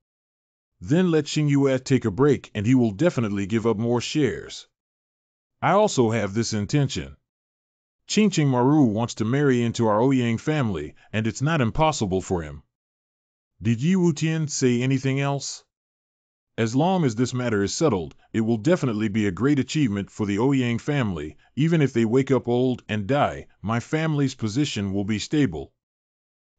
Then let Xing Yue take a break and he will definitely give up more shares. I also have this intention. Qingqing Maru wants to marry into our Ouyang family, and it's not impossible for him. Did Yi Wutian say anything else? As long as this matter is settled, it will definitely be a great achievement for the Ouyang family. Even if they wake up old and die, my family's position will be stable.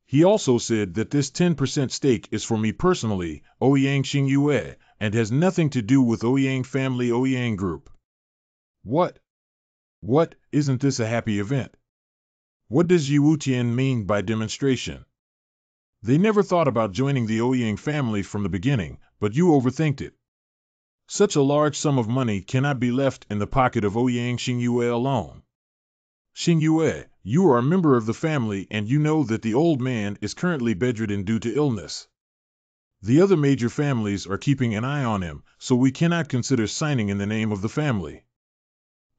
He also said that this 10% stake is for me personally, Ouyang Xing Yue, and has nothing to do with Ouyang family Ouyang group. What? What, isn't this a happy event? What does Yi Wutian mean by demonstration? They never thought about joining the Ouyang family from the beginning, but you overthinked it. Such a large sum of money cannot be left in the pocket of Ouyang Xing Yue alone. Xing Yue, you are a member of the family and you know that the old man is currently bedridden due to illness. The other major families are keeping an eye on him, so we cannot consider signing in the name of the family.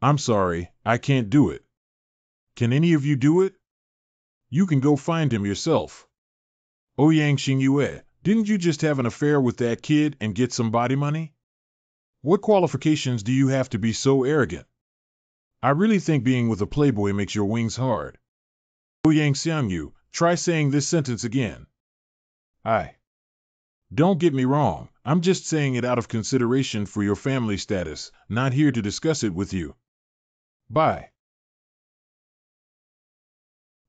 I'm sorry, I can't do it. Can any of you do it? You can go find him yourself. Ouyang Xing Yue, didn't you just have an affair with that kid and get some body money? What qualifications do you have to be so arrogant? I really think being with a playboy makes your wings hard. Ouyang Xiangyu, try saying this sentence again. Don't get me wrong, I'm just saying it out of consideration for your family status, not here to discuss it with you. Bye.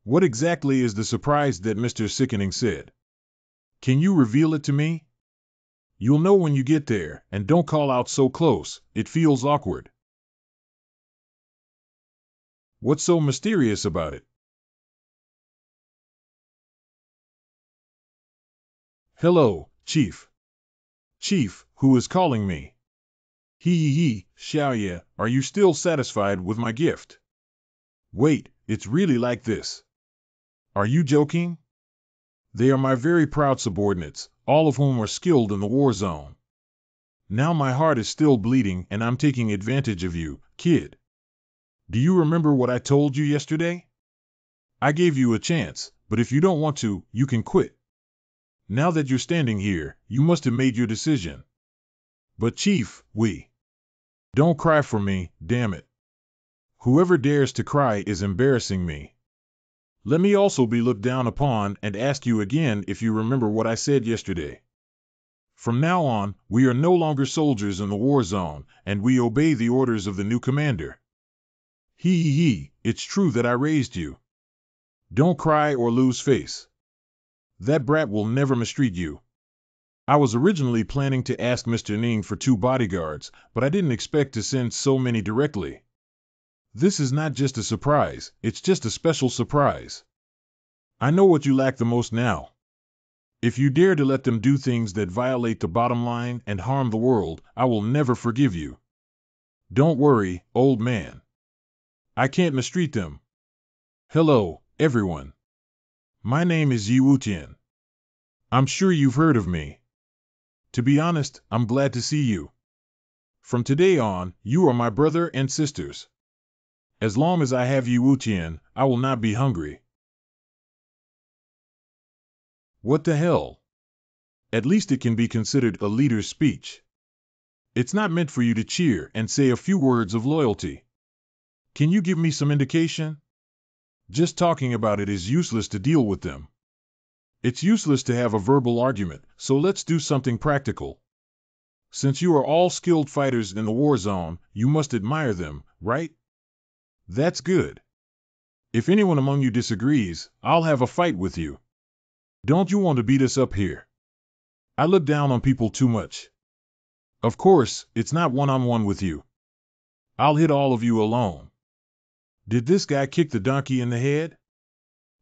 What exactly is the surprise that Mr. Sickening said? Can you reveal it to me? You'll know when you get there, and don't call out so close, it feels awkward. What's so mysterious about it? Hello, Chief. Chief, who is calling me? Hee, Xiaoye, are you still satisfied with my gift? Wait, it's really like this. Are you joking? They are my very proud subordinates, all of whom are skilled in the war zone. Now my heart is still bleeding and I'm taking advantage of you, kid. Do you remember what I told you yesterday? I gave you a chance, but if you don't want to, you can quit. Now that you're standing here, you must have made your decision. But Chief, don't cry for me, damn it. Whoever dares to cry is embarrassing me. Let me also be looked down upon and ask you again if you remember what I said yesterday. From now on, we are no longer soldiers in the war zone, and we obey the orders of the new commander. It's true that I raised you. Don't cry or lose face. That brat will never mistreat you. I was originally planning to ask Mr. Ning for 2 bodyguards, but I didn't expect to send so many directly. This is not just a surprise, it's just a special surprise. I know what you lack the most now. If you dare to let them do things that violate the bottom line and harm the world, I will never forgive you. Don't worry, old man. I can't mistreat them. Hello, everyone. My name is Yi Wutian. I'm sure you've heard of me. To be honest, I'm glad to see you. From today on, you are my brother and sisters. As long as I have Yi Wutian, I will not be hungry. What the hell? At least it can be considered a leader's speech. It's not meant for you to cheer and say a few words of loyalty. Can you give me some indication? Just talking about it is useless to deal with them. It's useless to have a verbal argument, so let's do something practical. Since you are all skilled fighters in the war zone, you must admire them, right? That's good. If anyone among you disagrees, I'll have a fight with you. Don't you want to beat us up here? I look down on people too much. Of course, it's not one-on-one with you. I'll hit all of you alone. Did this guy kick the donkey in the head?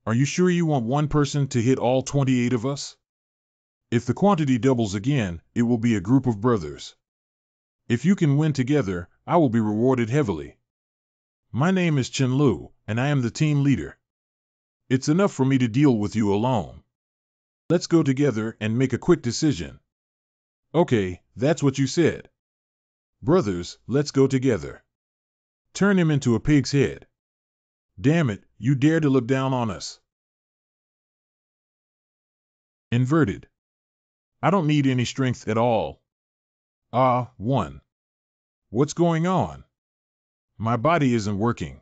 Are you sure you want one person to hit all 28 of us? If the quantity doubles again, it will be a group of brothers. If you can win together, I will be rewarded heavily. My name is Chen Lu, and I am the team leader. It's enough for me to deal with you alone. Let's go together and make a quick decision. Okay, that's what you said. Brothers, let's go together. Turn him into a pig's head. Damn it, you dare to look down on us. Inverted. I don't need any strength at all. One. What's going on? My body isn't working.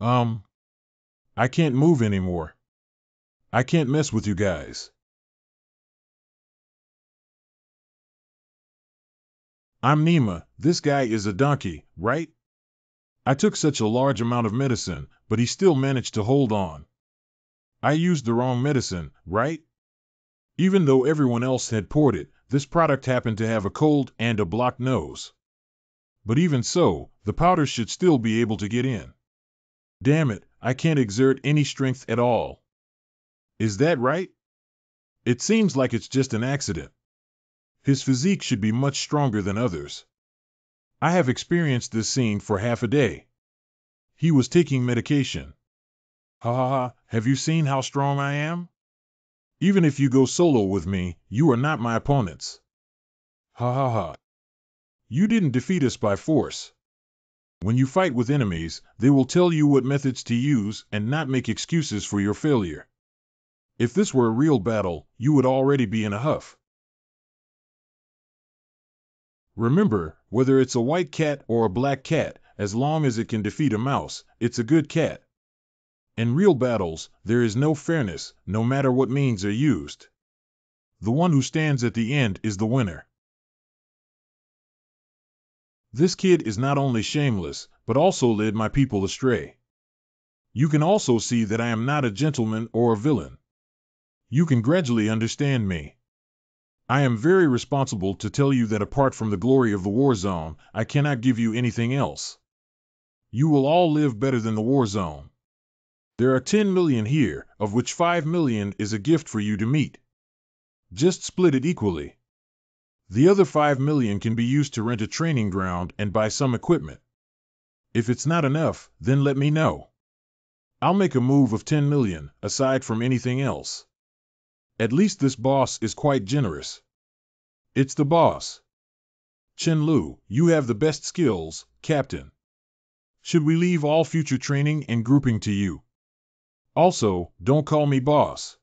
I can't move anymore. I can't mess with you guys. I'm Nima, this guy is a donkey, right? I took such a large amount of medicine, but he still managed to hold on. I used the wrong medicine, right? Even though everyone else had poured it, this product happened to have a cold and a blocked nose. But even so, the powder should still be able to get in. Damn it, I can't exert any strength at all. Is that right? It seems like it's just an accident. His physique should be much stronger than others. I have experienced this scene for half a day. He was taking medication. Ha ha ha, have you seen how strong I am? Even if you go solo with me, you are not my opponents. Ha ha ha. You didn't defeat us by force. When you fight with enemies, they will tell you what methods to use and not make excuses for your failure. If this were a real battle, you would already be in a huff. Remember, whether it's a white cat or a black cat, as long as it can defeat a mouse, it's a good cat. In real battles, there is no fairness, no matter what means are used. The one who stands at the end is the winner. This kid is not only shameless, but also led my people astray. You can also see that I am not a gentleman or a villain. You can gradually understand me. I am very responsible to tell you that apart from the glory of the war zone, I cannot give you anything else. You will all live better than the war zone. There are 10 million here, of which 5 million is a gift for you to meet. Just split it equally. The other 5 million can be used to rent a training ground and buy some equipment. If it's not enough, then let me know. I'll make a move of 10 million, aside from anything else. At least this boss is quite generous. It's the boss. Chen Lu, you have the best skills, Captain. Should we leave all future training and grouping to you? Also, don't call me boss.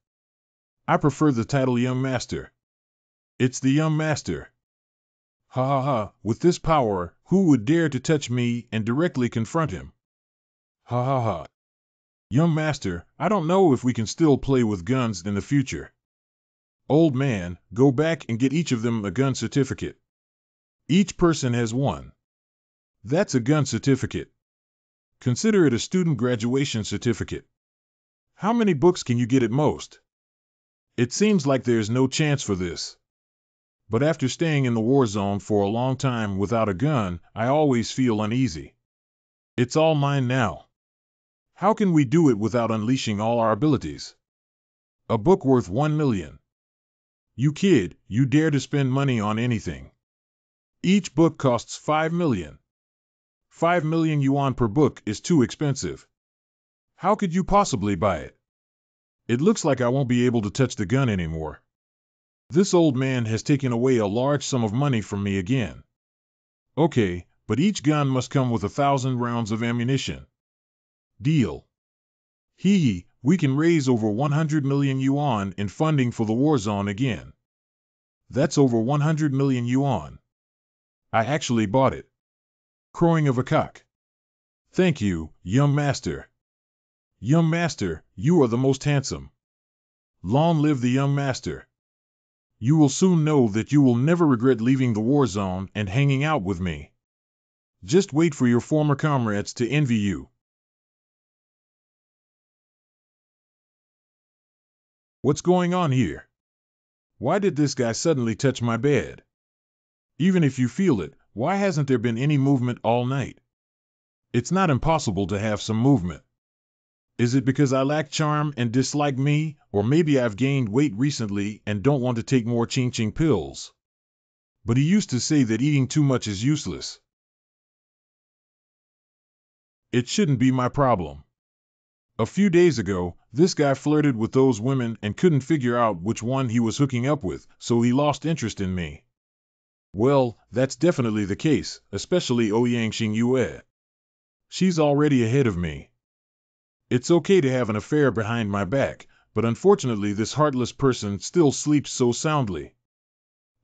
I prefer the title Young Master. It's the Young Master. Ha ha ha, with this power, who would dare to touch me and directly confront him? Ha ha ha. Young Master, I don't know if we can still play with guns in the future. Old man, go back and get each of them a gun certificate. Each person has one. That's a gun certificate. Consider it a student graduation certificate. How many books can you get at most? It seems like there's no chance for this. But after staying in the war zone for a long time without a gun, I always feel uneasy. It's all mine now. How can we do it without unleashing all our abilities? A book worth 1 million. You kid, you dare to spend money on anything. Each book costs 5 million. 5 million yuan per book is too expensive. How could you possibly buy it? It looks like I won't be able to touch the gun anymore. This old man has taken away a large sum of money from me again. Okay, but each gun must come with 1,000 rounds of ammunition. Deal. Hee, we can raise over 100 million yuan in funding for the war zone again. That's over 100 million yuan. I actually bought it. Crowing of a cock. Thank you, young master. Young master, you are the most handsome. Long live the young master. You will soon know that you will never regret leaving the war zone and hanging out with me. Just wait for your former comrades to envy you. What's going on here? Why did this guy suddenly touch my bed? Even if you feel it, why hasn't there been any movement all night? It's not impossible to have some movement. Is it because I lack charm and dislike me, or maybe I've gained weight recently and don't want to take more ching-ching pills? But he used to say that eating too much is useless. It shouldn't be my problem. A few days ago, this guy flirted with those women and couldn't figure out which one he was hooking up with, so he lost interest in me. Well, that's definitely the case, especially Ouyang Xingyue. She's already ahead of me. It's okay to have an affair behind my back, but unfortunately this heartless person still sleeps so soundly.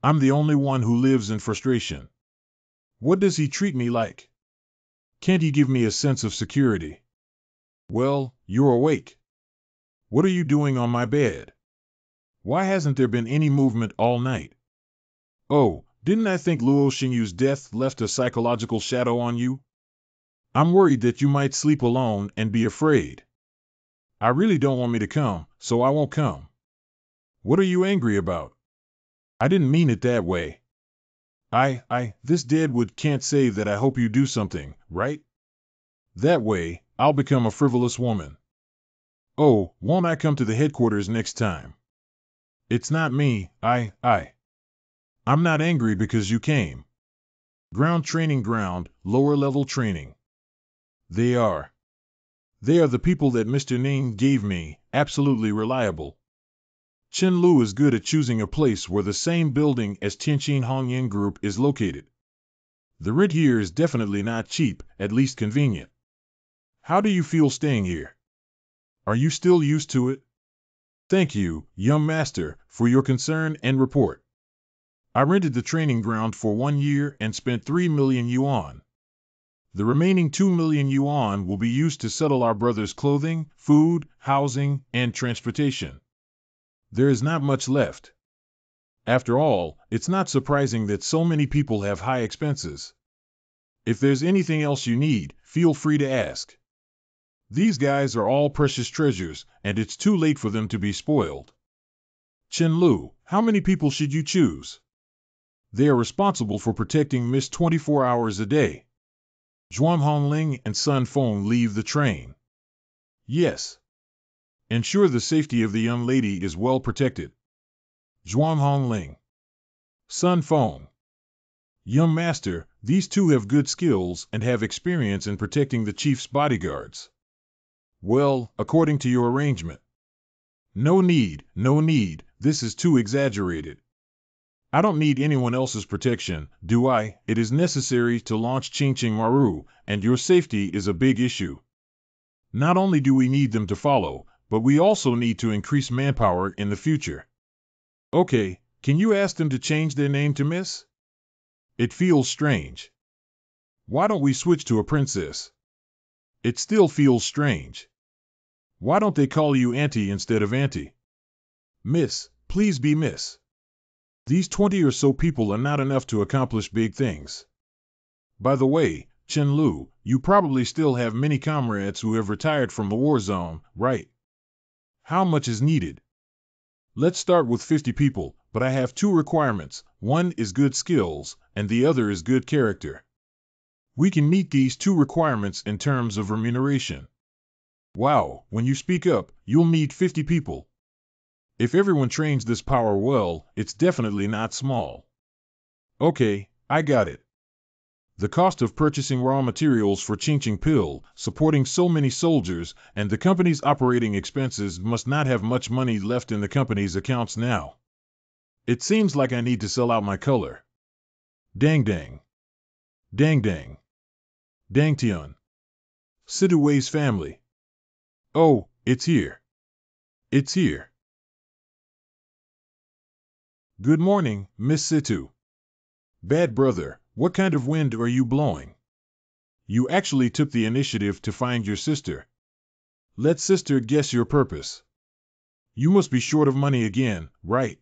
I'm the only one who lives in frustration. What does he treat me like? Can't he give me a sense of security? Well, you're awake. What are you doing on my bed? Why hasn't there been any movement all night? Oh, didn't I think Luo Xingyu's death left a psychological shadow on you? I'm worried that you might sleep alone and be afraid. I really don't want me to come, so I won't come. What are you angry about? I didn't mean it that way. This deadwood can't say that I hope you do something, right? That way, I'll become a frivolous woman. Oh, won't I come to the headquarters next time? It's not me, I'm not angry because you came. Ground training ground, lower level training. They are the people that Mr. Ning gave me, absolutely reliable. Chen Lu is good at choosing a place where the same building as Tianqin Hongyan Group is located. The rent here is definitely not cheap, at least convenient. How do you feel staying here? Are you still used to it? Thank you, young master, for your concern and report. I rented the training ground for 1 year and spent 3 million yuan. The remaining 2 million yuan will be used to settle our brother's clothing, food, housing, and transportation. There is not much left. After all, it's not surprising that so many people have high expenses. If there's anything else you need, feel free to ask. These guys are all precious treasures, and it's too late for them to be spoiled. Chen Lu, how many people should you choose? They are responsible for protecting Miss 24 hours a day. Zhuang Hongling and Sun Feng leave the train. Yes. Ensure the safety of the young lady is well protected. Zhuang Hongling. Sun Feng. Young master, these two have good skills and have experience in protecting the chief's bodyguards. Well, according to your arrangement. No need, this is too exaggerated. I don't need anyone else's protection, do I? It is necessary to launch Qingqing Maru, and your safety is a big issue. Not only do we need them to follow, but we also need to increase manpower in the future. Okay, can you ask them to change their name to Miss? It feels strange. Why don't we switch to a princess? It still feels strange. Why don't they call you Auntie instead of Auntie? Miss, please be Miss. These 20 or so people are not enough to accomplish big things. By the way, Chen Lu, you probably still have many comrades who have retired from the war zone, right? How much is needed? Let's start with 50 people, but I have 2 requirements. One is good skills, and the other is good character. We can meet these 2 requirements in terms of remuneration. Wow, when you speak up, you'll need 50 people. If everyone trains this power well, it's definitely not small. Okay, I got it. The cost of purchasing raw materials for Qingqing Pill, supporting so many soldiers, and the company's operating expenses must not have much money left in the company's accounts now. It seems like I need to sell out my color. Dang dang. Dang dang. Dang Tian. Siduwei's family. Oh, it's here. It's here. Good morning, Miss Situ. Bad brother, what kind of wind are you blowing? You actually took the initiative to find your sister. Let sister guess your purpose. You must be short of money again, right?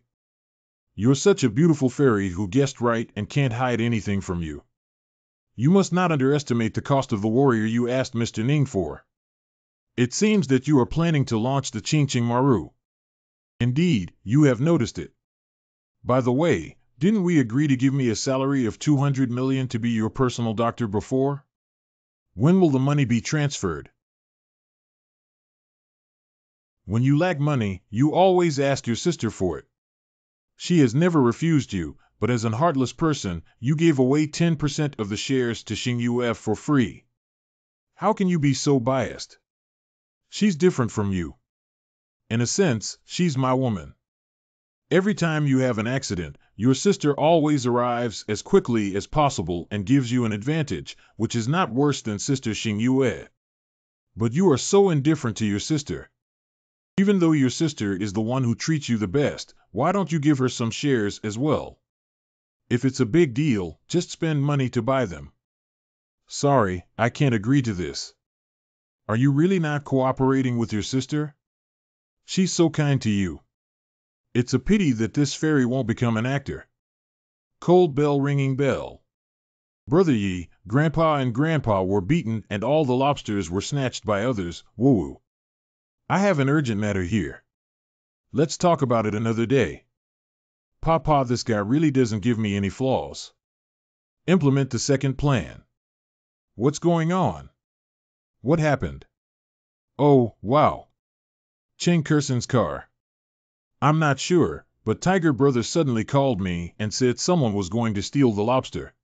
You're such a beautiful fairy who guessed right and can't hide anything from you. You must not underestimate the cost of the warrior you asked Mr. Ning for. It seems that you are planning to launch the Ching Maru. Indeed, you have noticed it. By the way, didn't we agree to give me a salary of 200 million to be your personal doctor before? When will the money be transferred? When you lack money, you always ask your sister for it. She has never refused you, but as an heartless person, you gave away 10% of the shares to Xing Yuf for free. How can you be so biased? She's different from you. In a sense, she's my woman. Every time you have an accident, your sister always arrives as quickly as possible and gives you an advantage, which is not worse than Sister Xing Yue. But you are so indifferent to your sister. Even though your sister is the one who treats you the best, why don't you give her some shares as well? If it's a big deal, just spend money to buy them. Sorry, I can't agree to this. Are you really not cooperating with your sister? She's so kind to you. It's a pity that this fairy won't become an actor. Cold bell ringing bell. Brother Yi, Grandpa and Grandpa were beaten and all the lobsters were snatched by others, woo-woo. I have an urgent matter here. Let's talk about it another day. Papa, this guy really doesn't give me any flaws. Implement the second plan. What's going on? What happened? Oh, wow. Cheng Kerson's car. I'm not sure, but Tiger Brother suddenly called me and said someone was going to steal the lobster.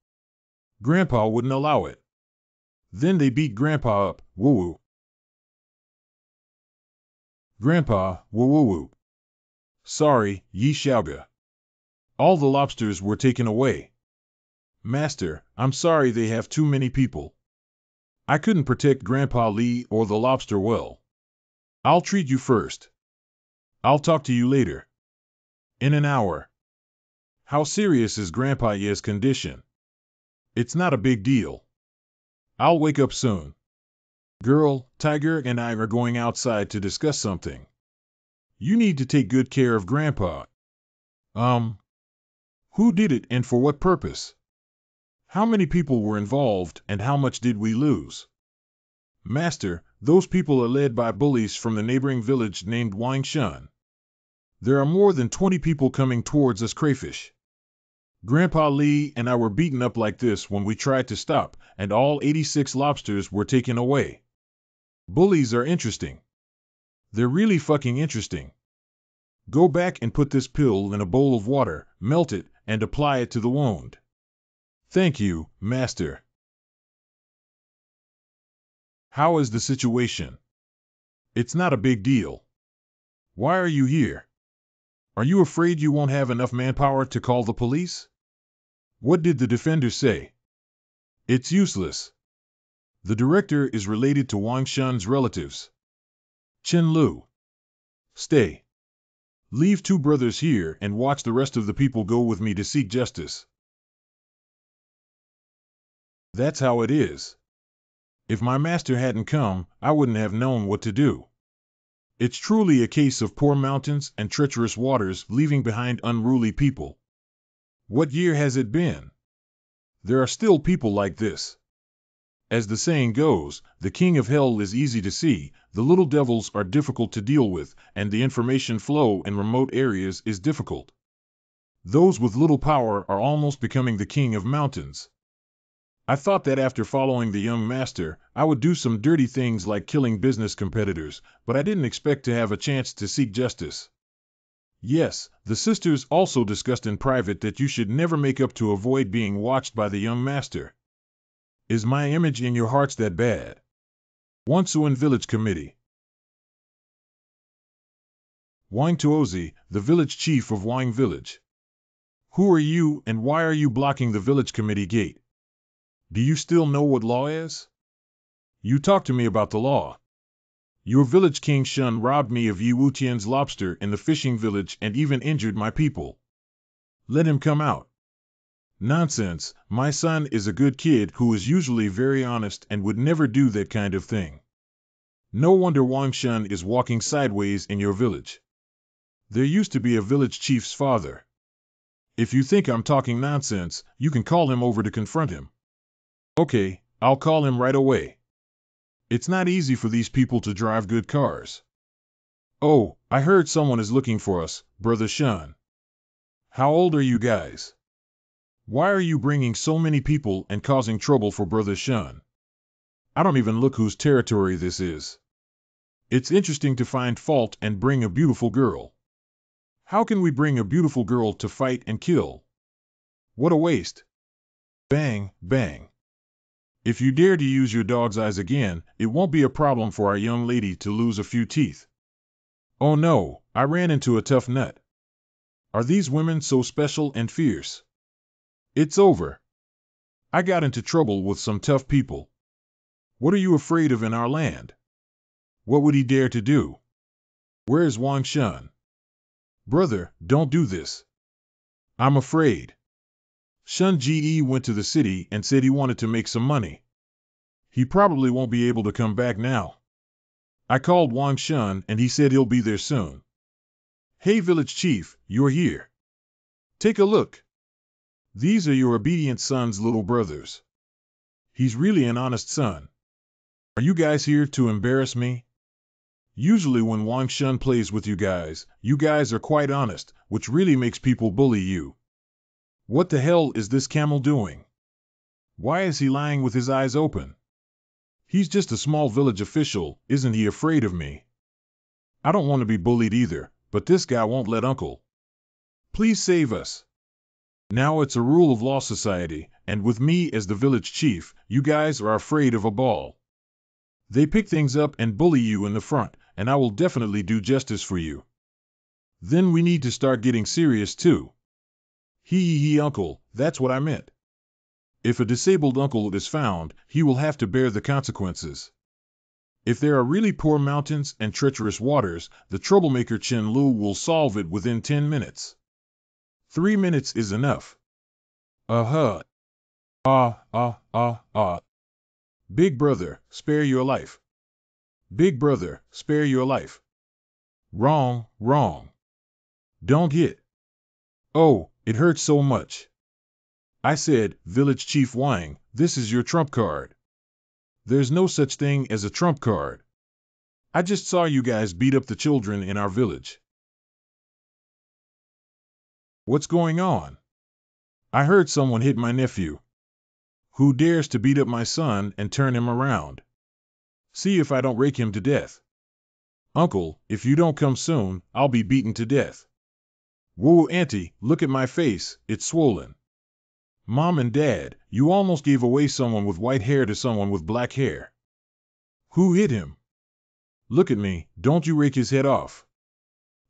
Grandpa wouldn't allow it. Then they beat Grandpa up, woo-woo. Grandpa, woo-woo-woo. Sorry, Yi Xiaoga. All the lobsters were taken away. Master, I'm sorry they have too many people. I couldn't protect Grandpa Li or the lobster well. I'll treat you first. I'll talk to you later. In an hour. How serious is Grandpa Ye's condition? It's not a big deal. I'll wake up soon. Girl, Tiger and I are going outside to discuss something. You need to take good care of Grandpa. Who did it and for what purpose? How many people were involved and how much did we lose? Master, those people are led by bullies from the neighboring village named Wangshan. There are more than 20 people coming towards us crayfish. Grandpa Li and I were beaten up like this when we tried to stop, and all 86 lobsters were taken away. Bullies are interesting. They're really fucking interesting. Go back and put this pill in a bowl of water, melt it, and apply it to the wound. Thank you, Master. How is the situation? It's not a big deal. Why are you here? Are you afraid you won't have enough manpower to call the police? What did the defender say? It's useless. The director is related to Wang Shun's relatives. Chen Lu. Stay. Leave two brothers here and watch the rest of the people go with me to seek justice. That's how it is. If my master hadn't come, I wouldn't have known what to do. It's truly a case of poor mountains and treacherous waters leaving behind unruly people. What year has it been? There are still people like this. As the saying goes, the king of hell is easy to see, the little devils are difficult to deal with, and the information flow in remote areas is difficult. Those with little power are almost becoming the king of mountains. I thought that after following the young master, I would do some dirty things like killing business competitors, but I didn't expect to have a chance to seek justice. Yes, the sisters also discussed in private that you should never make up to avoid being watched by the young master. Is my image in your hearts that bad? Wansuan Village Committee. Wang Tuozi, the village chief of Wang Village. Who are you and why are you blocking the village committee gate? Do you still know what law is? You talk to me about the law. Your village king Shun robbed me of Yi Wutian's lobster in the fishing village and even injured my people. Let him come out. Nonsense, my son is a good kid who is usually very honest and would never do that kind of thing. No wonder Wang Shun is walking sideways in your village. There used to be a village chief's father. If you think I'm talking nonsense, you can call him over to confront him. Okay, I'll call him right away. It's not easy for these people to drive good cars. Oh, I heard someone is looking for us, Brother Sean. How old are you guys? Why are you bringing so many people and causing trouble for Brother Sean? I don't even look whose territory this is. It's interesting to find fault and bring a beautiful girl. How can we bring a beautiful girl to fight and kill? What a waste. Bang, bang. If you dare to use your dog's eyes again, it won't be a problem for our young lady to lose a few teeth. Oh no, I ran into a tough nut. Are these women so special and fierce? It's over. I got into trouble with some tough people. What are you afraid of in our land? What would he dare to do? Where's Wang Shun? Brother, don't do this. I'm afraid. Shun Ji went to the city and said he wanted to make some money. He probably won't be able to come back now. I called Wang Shun and he said he'll be there soon. Hey village chief, you're here. Take a look. These are your obedient son's little brothers. He's really an honest son. Are you guys here to embarrass me? Usually when Wang Shun plays with you guys are quite honest, which really makes people bully you. What the hell is this camel doing? Why is he lying with his eyes open? He's just a small village official, isn't he afraid of me? I don't want to be bullied either, but this guy won't let Uncle. Please save us. Now it's a rule of law society, and with me as the village chief, you guys are afraid of a ball. They pick things up and bully you in the front, and I will definitely do justice for you. Then we need to start getting serious too. Hee uncle, that's what I meant. If a disabled uncle is found, he will have to bear the consequences. If there are really poor mountains and treacherous waters, the troublemaker Chen Lu will solve it within 10 minutes. 3 minutes is enough. Uh-huh. Big brother, spare your life. Big brother, spare your life. Wrong, wrong. Don't hit. Oh, it hurts so much. I said, Village Chief Wang, this is your trump card. There's no such thing as a trump card. I just saw you guys beat up the children in our village. What's going on? I heard someone hit my nephew. Who dares to beat up my son and turn him around? See if I don't rake him to death. Uncle, if you don't come soon, I'll be beaten to death. Whoa, Auntie, look at my face, it's swollen. Mom and Dad, you almost gave away someone with white hair to someone with black hair. Who hit him? Look at me, don't you rake his head off.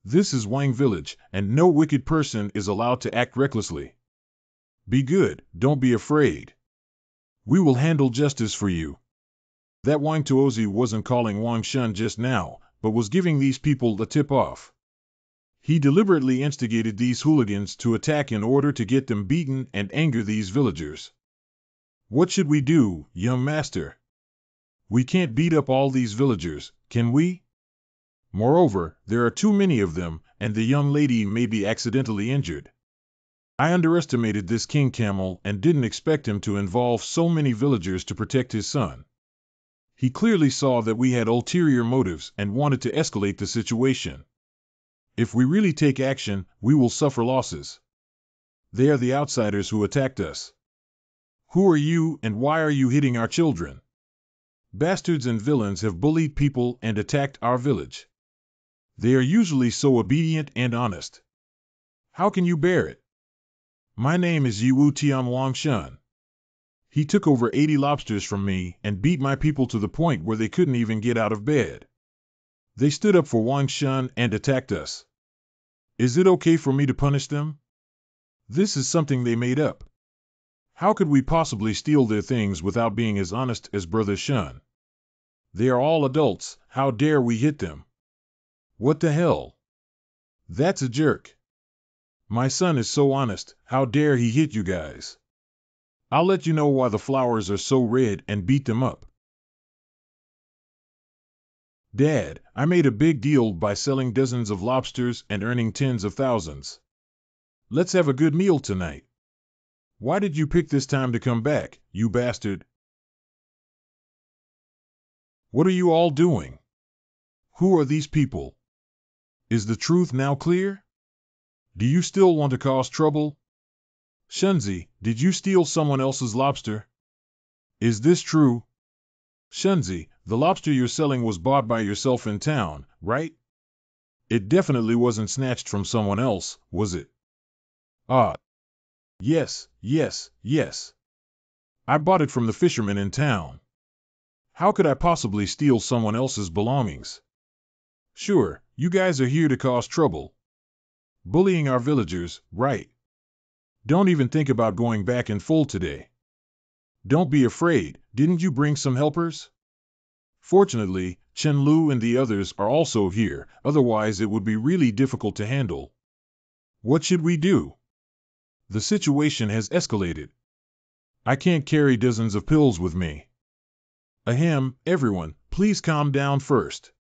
This is Wang Village, and no wicked person is allowed to act recklessly. Be good, don't be afraid. We will handle justice for you. That Wang Tuozi wasn't calling Wang Shun just now, but was giving these people the tip-off. He deliberately instigated these hooligans to attack in order to get them beaten and anger these villagers. What should we do, young master? We can't beat up all these villagers, can we? Moreover, there are too many of them, and the young lady may be accidentally injured. I underestimated this king camel and didn't expect him to involve so many villagers to protect his son. He clearly saw that we had ulterior motives and wanted to escalate the situation. If we really take action, we will suffer losses. They are the outsiders who attacked us. Who are you and why are you hitting our children? Bastards and villains have bullied people and attacked our village. They are usually so obedient and honest. How can you bear it? My name is Yiwu Tian Wang Shun. He took over 80 lobsters from me and beat my people to the point where they couldn't even get out of bed. They stood up for Wang Shun and attacked us. Is it okay for me to punish them? This is something they made up. How could we possibly steal their things without being as honest as Brother Shun? They are all adults, how dare we hit them? What the hell? That's a jerk. My son is so honest, how dare he hit you guys? I'll let you know why the flowers are so red and beat them up. Dad, I made a big deal by selling dozens of lobsters and earning tens of thousands. Let's have a good meal tonight. Why did you pick this time to come back, you bastard? What are you all doing? Who are these people? Is the truth now clear? Do you still want to cause trouble? Shunzi, did you steal someone else's lobster? Is this true? Shunzi, the lobster you're selling was bought by yourself in town, right? It definitely wasn't snatched from someone else, was it? Ah, yes, yes, yes. I bought it from the fisherman in town. How could I possibly steal someone else's belongings? Sure, you guys are here to cause trouble. Bullying our villagers, right? Don't even think about going back in full today. Don't be afraid, didn't you bring some helpers? Fortunately, Chen Lu and the others are also here, otherwise it would be really difficult to handle. What should we do? The situation has escalated. I can't carry dozens of pills with me. Ahem, everyone, please calm down first.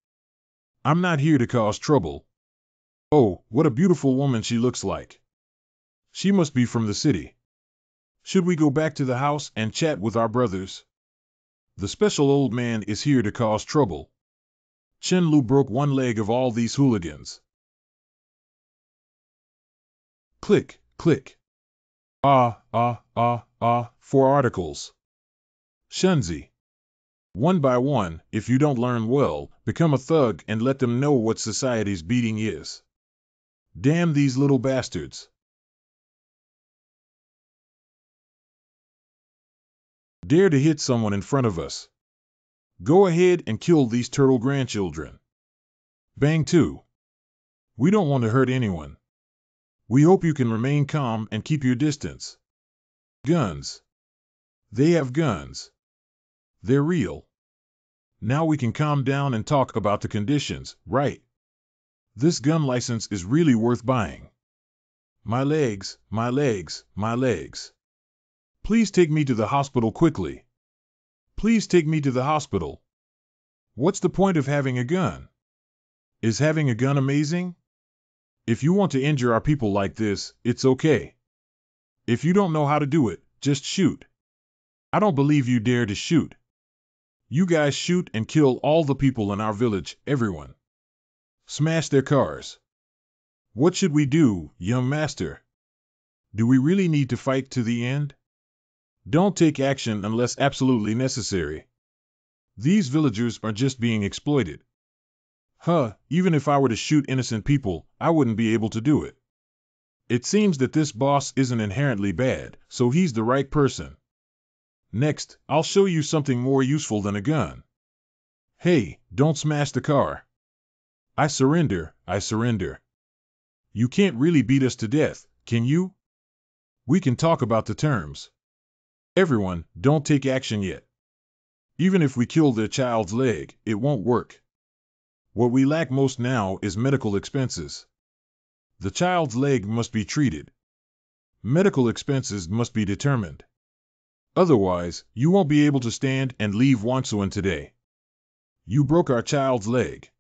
I'm not here to cause trouble. Oh, what a beautiful woman she looks like. She must be from the city. Should we go back to the house and chat with our brothers? The special old man is here to cause trouble. Chen Lu broke one leg of all these hooligans. Click, click. 4 articles. Shunzi. One by one, if you don't learn well, become a thug and let them know what society's beating is. Damn these little bastards. Dare to hit someone in front of us. Go ahead and kill these turtle grandchildren. Bang 2. We don't want to hurt anyone. We hope you can remain calm and keep your distance. Guns. They have guns. They're real. Now we can calm down and talk about the conditions, right? This gun license is really worth buying. My legs, my legs, my legs. Please take me to the hospital quickly. Please take me to the hospital. What's the point of having a gun? Is having a gun amazing? If you want to injure our people like this, it's okay. If you don't know how to do it, just shoot. I don't believe you dare to shoot. You guys shoot and kill all the people in our village, everyone. Smash their cars. What should we do, young master? Do we really need to fight to the end? Don't take action unless absolutely necessary. These villagers are just being exploited. Even if I were to shoot innocent people, I wouldn't be able to do it. It seems that this boss isn't inherently bad, so he's the right person. Next, I'll show you something more useful than a gun. Hey, don't smash the car. I surrender, I surrender. You can't really beat us to death, can you? We can talk about the terms. Everyone, don't take action yet. Even if we kill their child's leg, it won't work. What we lack most now is medical expenses. The child's leg must be treated. Medical expenses must be determined. Otherwise, you won't be able to stand and leave Wansuan today. You broke our child's leg.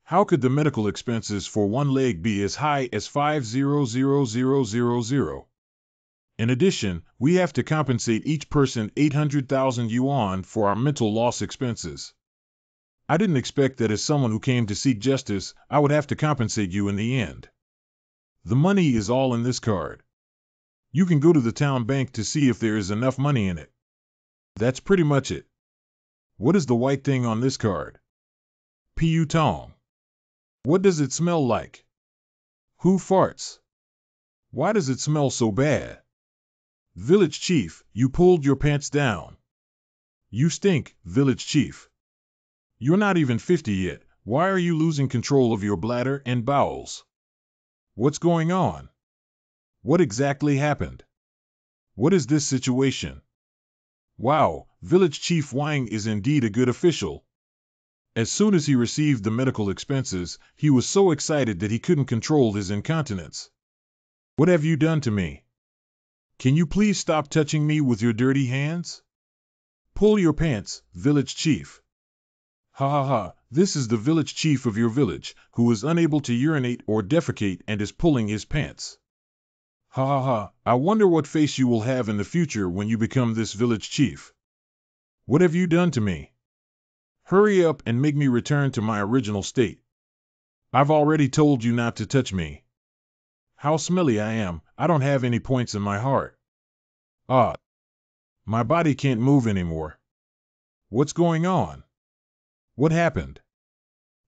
How could the medical expenses for one leg be as high as 500,000? In addition, we have to compensate each person 800,000 yuan for our mental loss expenses. I didn't expect that as someone who came to seek justice, I would have to compensate you in the end. The money is all in this card. You can go to the town bank to see if there is enough money in it. That's pretty much it. What is the white thing on this card? Piu Tong. What does it smell like? Who farts? Why does it smell so bad? Village Chief, you pulled your pants down. You stink, Village Chief. You're not even 50 yet. Why are you losing control of your bladder and bowels? What's going on? What exactly happened? What is this situation? Wow, Village Chief Wang is indeed a good official. As soon as he received the medical expenses, he was so excited that he couldn't control his incontinence. What have you done to me? Can you please stop touching me with your dirty hands? Pull your pants, Village Chief. Ha ha ha, this is the Village Chief of your village, who is unable to urinate or defecate and is pulling his pants. Ha ha ha, I wonder what face you will have in the future when you become this village chief. What have you done to me? Hurry up and make me return to my original state. I've already told you not to touch me. How smelly I am, I don't have any points in my heart. Ah, my body can't move anymore. What's going on? What happened?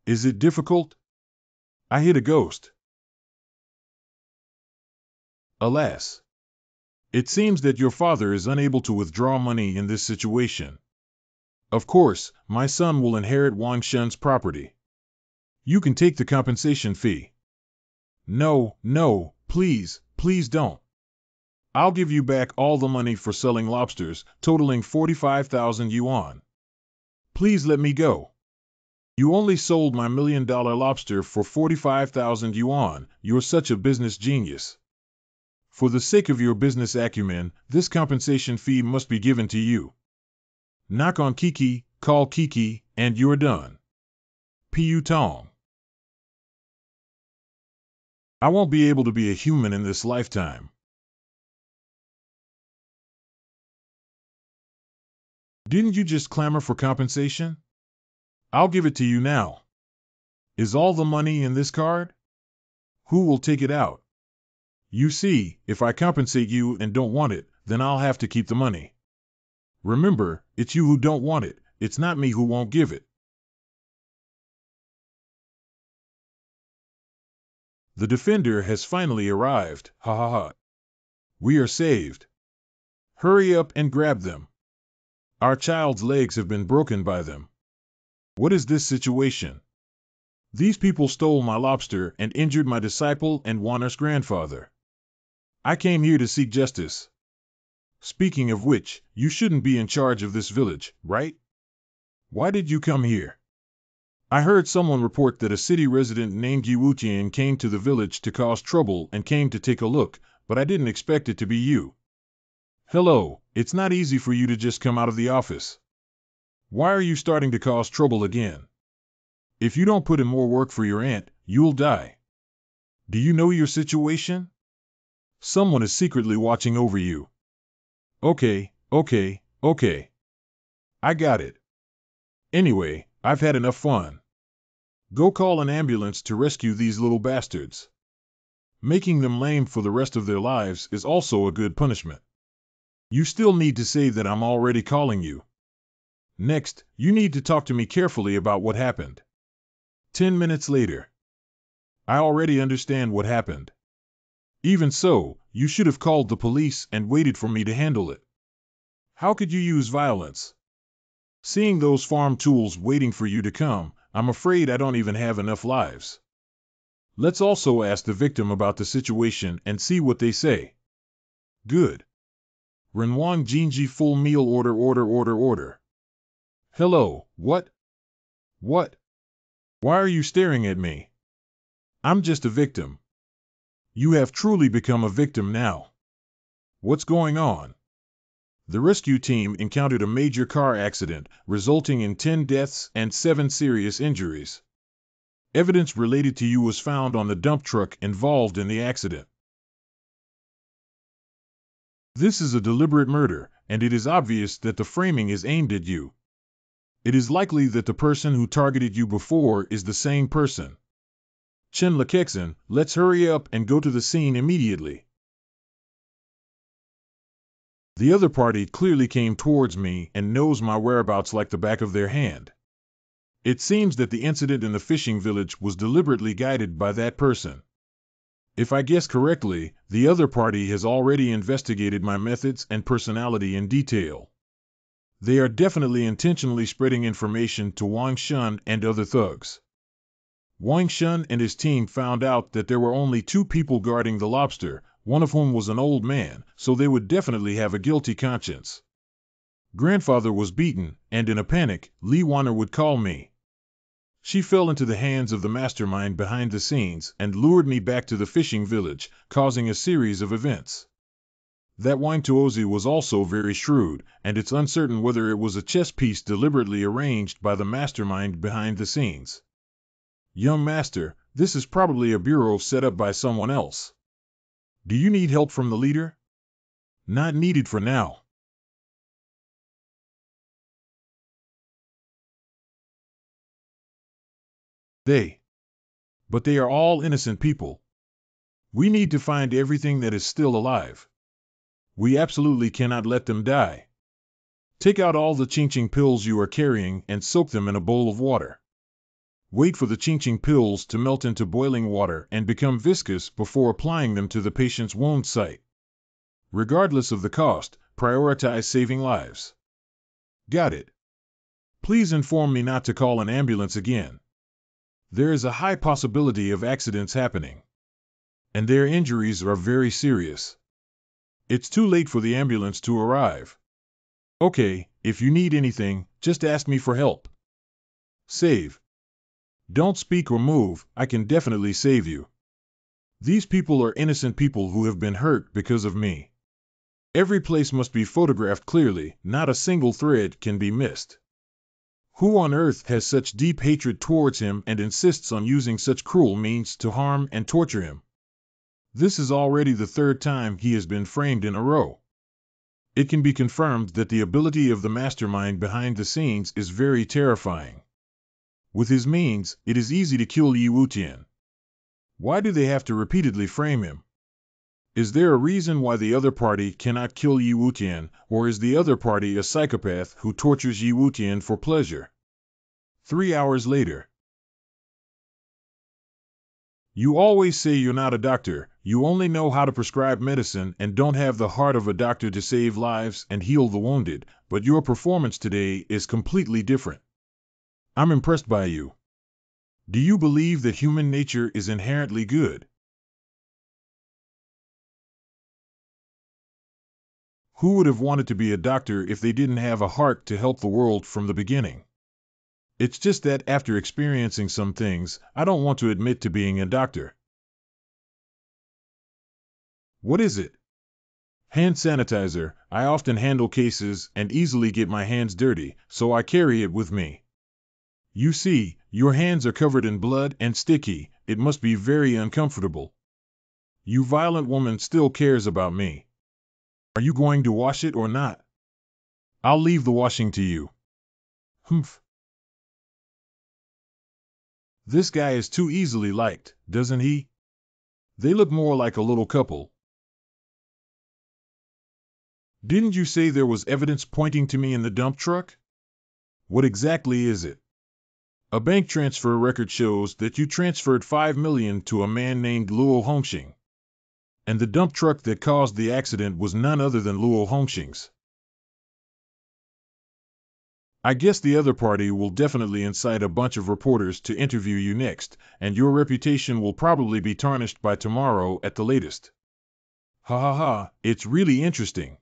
Is it difficult? I hit a ghost. Alas. It seems that your father is unable to withdraw money in this situation. Of course, my son will inherit Wang Shun's property. You can take the compensation fee. No, no, please, please don't. I'll give you back all the money for selling lobsters, totaling 45,000 yuan. Please let me go. You only sold my $1 million lobster for 45,000 yuan. You're such a business genius. For the sake of your business acumen, this compensation fee must be given to you. Knock on Kiki, call Kiki, and you're done. Piu Tong. I won't be able to be a human in this lifetime. Didn't you just clamor for compensation? I'll give it to you now. Is all the money in this card? Who will take it out? You see, if I compensate you and don't want it, then I'll have to keep the money. Remember, it's you who don't want it, it's not me who won't give it. The defender has finally arrived, ha ha ha. We are saved. Hurry up and grab them. Our child's legs have been broken by them. What is this situation? These people stole my lobster and injured my disciple and Wanner's grandfather. I came here to seek justice. Speaking of which, you shouldn't be in charge of this village, right? Why did you come here? I heard someone report that a city resident named Yi Wutian came to the village to cause trouble and came to take a look, but I didn't expect it to be you. Hello, it's not easy for you to just come out of the office. Why are you starting to cause trouble again? If you don't put in more work for your aunt, you'll die. Do you know your situation? Someone is secretly watching over you. Okay. I got it. Anyway, I've had enough fun. Go call an ambulance to rescue these little bastards. Making them lame for the rest of their lives is also a good punishment. You still need to say that I'm already calling you. Next, you need to talk to me carefully about what happened. 10 minutes later. I already understand what happened. Even so, you should have called the police and waited for me to handle it. How could you use violence? Seeing those farm tools waiting for you to come, I'm afraid I don't even have enough lives. Let's also ask the victim about the situation and see what they say. Good. Renwang Jinji full meal order. Hello, what? What? Why are you staring at me? I'm just a victim. You have truly become a victim now. What's going on? The rescue team encountered a major car accident, resulting in 10 deaths and 7 serious injuries. Evidence related to you was found on the dump truck involved in the accident. This is a deliberate murder, and it is obvious that the framing is aimed at you. It is likely that the person who targeted you before is the same person. Chen Lekexin, let's hurry up and go to the scene immediately. The other party clearly came towards me and knows my whereabouts like the back of their hand. It seems that the incident in the fishing village was deliberately guided by that person. If I guess correctly, the other party has already investigated my methods and personality in detail. They are definitely intentionally spreading information to Wang Shun and other thugs. Wang Shun and his team found out that there were only 2 people guarding the lobster, one of whom was an old man, so they would definitely have a guilty conscience. Grandfather was beaten, and in a panic, Li Wanner would call me. She fell into the hands of the mastermind behind the scenes and lured me back to the fishing village, causing a series of events. That Wang Tuozi was also very shrewd, and it's uncertain whether it was a chess piece deliberately arranged by the mastermind behind the scenes. Young master, this is probably a bureau set up by someone else. Do you need help from the leader? Not needed for now. But they are all innocent people. We need to find everything that is still alive. We absolutely cannot let them die. Take out all the ching pills you are carrying and soak them in a bowl of water. Wait for the ching pills to melt into boiling water and become viscous before applying them to the patient's wound site. Regardless of the cost, prioritize saving lives. Got it. Please inform me not to call an ambulance again. There is a high possibility of accidents happening, and their injuries are very serious. It's too late for the ambulance to arrive. Okay, if you need anything, just ask me for help. Save. Don't speak or move, I can definitely save you. These people are innocent people who have been hurt because of me. Every place must be photographed clearly, not a single thread can be missed. Who on earth has such deep hatred towards him and insists on using such cruel means to harm and torture him? This is already the third time he has been framed in a row. It can be confirmed that the ability of the mastermind behind the scenes is very terrifying. With his means, it is easy to kill Yi Wutian. Why do they have to repeatedly frame him? Is there a reason why the other party cannot kill Yi Wutian, or is the other party a psychopath who tortures Yi Wutian for pleasure? 3 hours later. You always say you're not a doctor, you only know how to prescribe medicine and don't have the heart of a doctor to save lives and heal the wounded, but your performance today is completely different. I'm impressed by you. Do you believe that human nature is inherently good? Who would have wanted to be a doctor if they didn't have a heart to help the world from the beginning? It's just that after experiencing some things, I don't want to admit to being a doctor. What is it? Hand sanitizer. I often handle cases and easily get my hands dirty, so I carry it with me. You see, your hands are covered in blood and sticky. It must be very uncomfortable. You violent woman still cares about me. Are you going to wash it or not? I'll leave the washing to you. Humph. This guy is too easily liked, doesn't he? They look more like a little couple. Didn't you say there was evidence pointing to me in the dump truck? What exactly is it? A bank transfer record shows that you transferred $5 million to a man named Luo Hongxing. And the dump truck that caused the accident was none other than Luo Hongxing's. I guess the other party will definitely incite a bunch of reporters to interview you next, and your reputation will probably be tarnished by tomorrow at the latest. Ha ha ha, it's really interesting.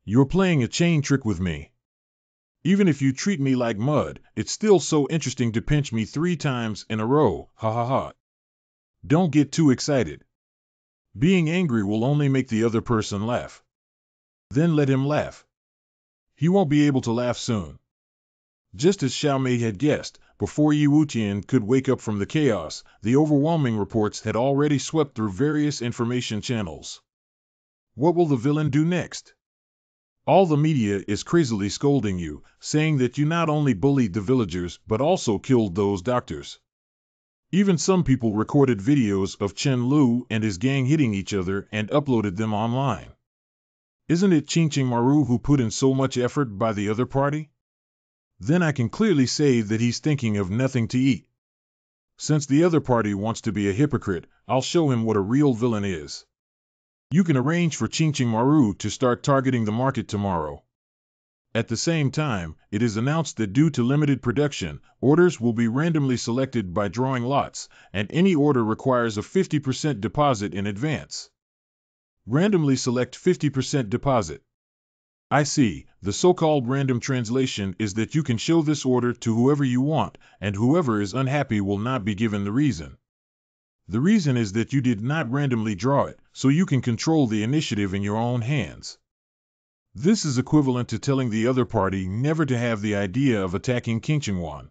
You're playing a chain trick with me. Even if you treat me like mud, it's still so interesting to pinch me 3 times in a row, ha ha ha. Don't get too excited. Being angry will only make the other person laugh. Then let him laugh. He won't be able to laugh soon. Just as Xiao Mei had guessed, before Yi Wutian could wake up from the chaos, the overwhelming reports had already swept through various information channels. What will the villain do next? All the media is crazily scolding you, saying that you not only bullied the villagers but also killed those doctors. Even some people recorded videos of Chen Lu and his gang hitting each other and uploaded them online. Isn't it Qingqing Maru who put in so much effort by the other party? Then I can clearly say that he's thinking of nothing to eat. Since the other party wants to be a hypocrite, I'll show him what a real villain is. You can arrange for Qingqing Maru to start targeting the market tomorrow. At the same time, it is announced that due to limited production, orders will be randomly selected by drawing lots, and any order requires a 50% deposit in advance. Randomly select 50% deposit. I see, the so-called random translation is that you can show this order to whoever you want, and whoever is unhappy will not be given the reason. The reason is that you did not randomly draw it, so you can control the initiative in your own hands. This is equivalent to telling the other party never to have the idea of attacking Qingqingwan.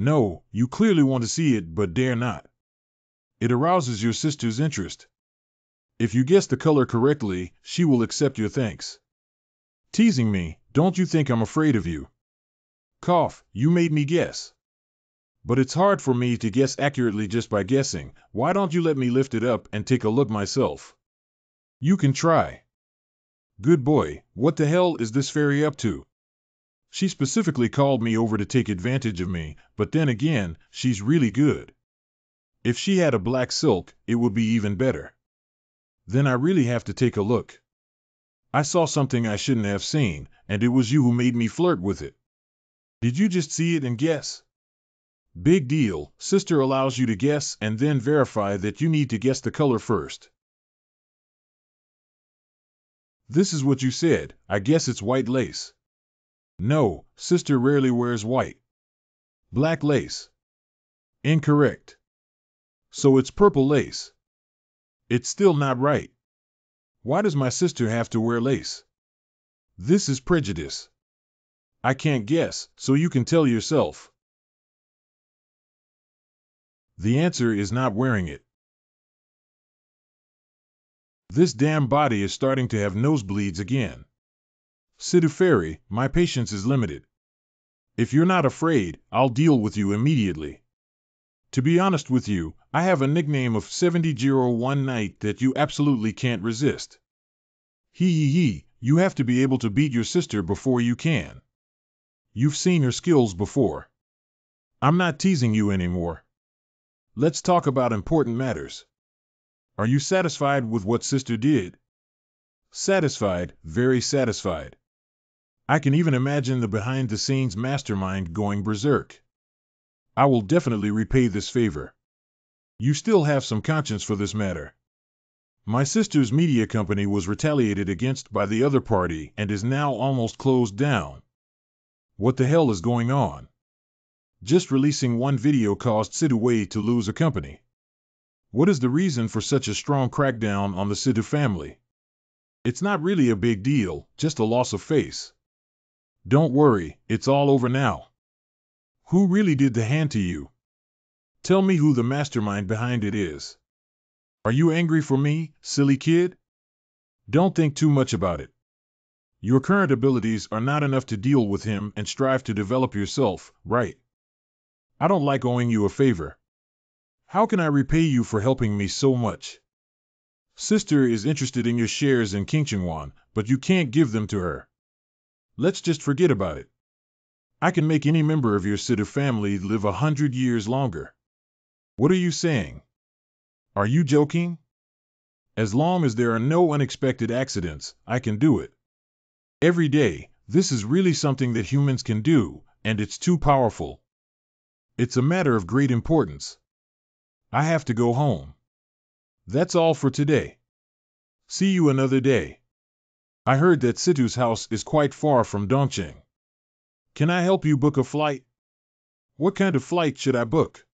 No, you clearly want to see it but dare not. It arouses your sister's interest. If you guess the color correctly, she will accept your thanks. Teasing me, don't you think I'm afraid of you? Cough, you made me guess. But it's hard for me to guess accurately just by guessing. Why don't you let me lift it up and take a look myself? You can try. Good boy, what the hell is this fairy up to? She specifically called me over to take advantage of me, but then again, she's really good. If she had a black silk, it would be even better. Then I really have to take a look. I saw something I shouldn't have seen, and it was you who made me flirt with it. Did you just see it and guess? Big deal, sister allows you to guess and then verify that you need to guess the color first. This is what you said, I guess it's white lace. No, sister rarely wears white. Black lace. Incorrect. So it's purple lace. It's still not right. Why does my sister have to wear lace? This is prejudice. I can't guess, so you can tell yourself. The answer is not wearing it. This damn body is starting to have nosebleeds again. Sidhu Fairy, my patience is limited. If you're not afraid, I'll deal with you immediately. To be honest with you, I have a nickname of 7001 Night that you absolutely can't resist. Hee, you have to be able to beat your sister before you can. You've seen her skills before. I'm not teasing you anymore. Let's talk about important matters. Are you satisfied with what sister did? Satisfied, very satisfied. I can even imagine the behind-the-scenes mastermind going berserk. I will definitely repay this favor. You still have some conscience for this matter. My sister's media company was retaliated against by the other party and is now almost closed down. What the hell is going on? Just releasing one video caused Sidhu Wei to lose a company. What is the reason for such a strong crackdown on the Sidhu family? It's not really a big deal, just a loss of face. Don't worry, it's all over now. Who really did the hand to you? Tell me who the mastermind behind it is. Are you angry for me, silly kid? Don't think too much about it. Your current abilities are not enough to deal with him and strive to develop yourself, right? I don't like owing you a favor. How can I repay you for helping me so much? Sister is interested in your shares in Qingqingwan, but you can't give them to her. Let's just forget about it. I can make any member of your Sidhu family live 100 years longer. What are you saying? Are you joking? As long as there are no unexpected accidents, I can do it. Every day, this is really something that humans can do, and it's too powerful. It's a matter of great importance. I have to go home. That's all for today. See you another day. I heard that Sidhu's house is quite far from Dongqing. Can I help you book a flight? What kind of flight should I book?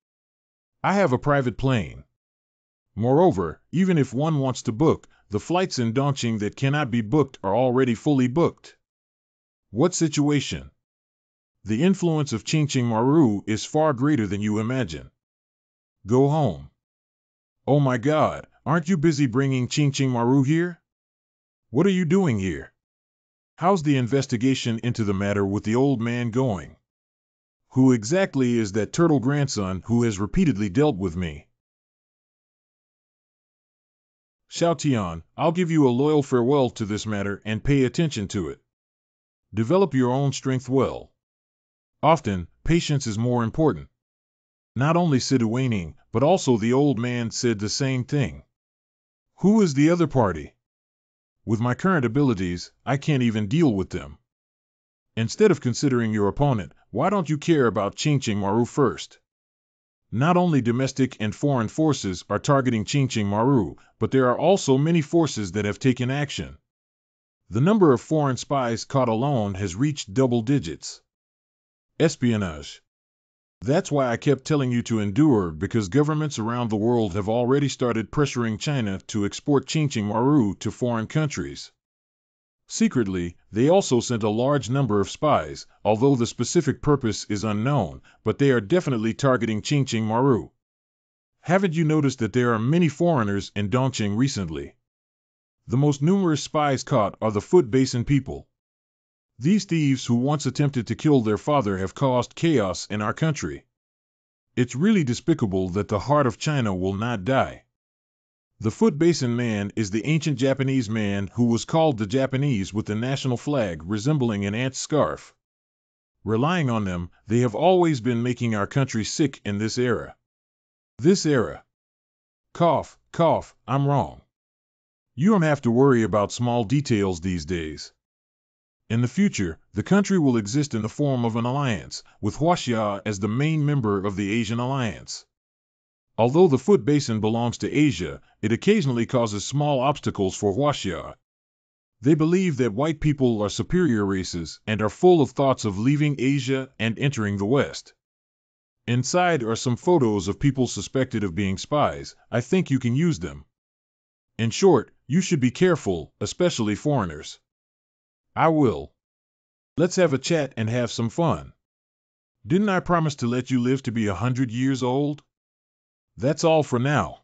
I have a private plane. Moreover, even if one wants to book, the flights in Dongqing that cannot be booked are already fully booked. What situation? The influence of Qingqing Maru is far greater than you imagine. Go home. Oh my God, aren't you busy bringing Qingqing Maru here? What are you doing here? How's the investigation into the matter with the old man going? Who exactly is that turtle grandson who has repeatedly dealt with me? Xiao Tian, I'll give you a loyal farewell to this matter and pay attention to it. Develop your own strength well. Often, patience is more important. Not only Sidhu Weining, but also the old man said the same thing. Who is the other party? With my current abilities, I can't even deal with them. Instead of considering your opponent, why don't you care about Qingqing Maru first? Not only domestic and foreign forces are targeting Qingqing Maru, but there are also many forces that have taken action. The number of foreign spies caught alone has reached double digits. Espionage. That's why I kept telling you to endure, because governments around the world have already started pressuring China to export Qingqing Maru to foreign countries. Secretly, they also sent a large number of spies, although the specific purpose is unknown, but they are definitely targeting Qingqing Maru. Haven't you noticed that there are many foreigners in Dongqing recently? The most numerous spies caught are the Foot Basin people. These thieves who once attempted to kill their father have caused chaos in our country. It's really despicable that the heart of China will not die. The Foot Basin man is the ancient Japanese man who was called the Japanese with the national flag resembling an ant's scarf. Relying on them, they have always been making our country sick in this era. This era. Cough, cough, I'm wrong. You don't have to worry about small details these days. In the future, the country will exist in the form of an alliance, with Huaxia as the main member of the Asian alliance. Although the Foot Basin belongs to Asia, it occasionally causes small obstacles for Huaxia. They believe that white people are superior races and are full of thoughts of leaving Asia and entering the West. Inside are some photos of people suspected of being spies. I think you can use them. In short, you should be careful, especially foreigners. I will. Let's have a chat and have some fun. Didn't I promise to let you live to be 100 years old? That's all for now.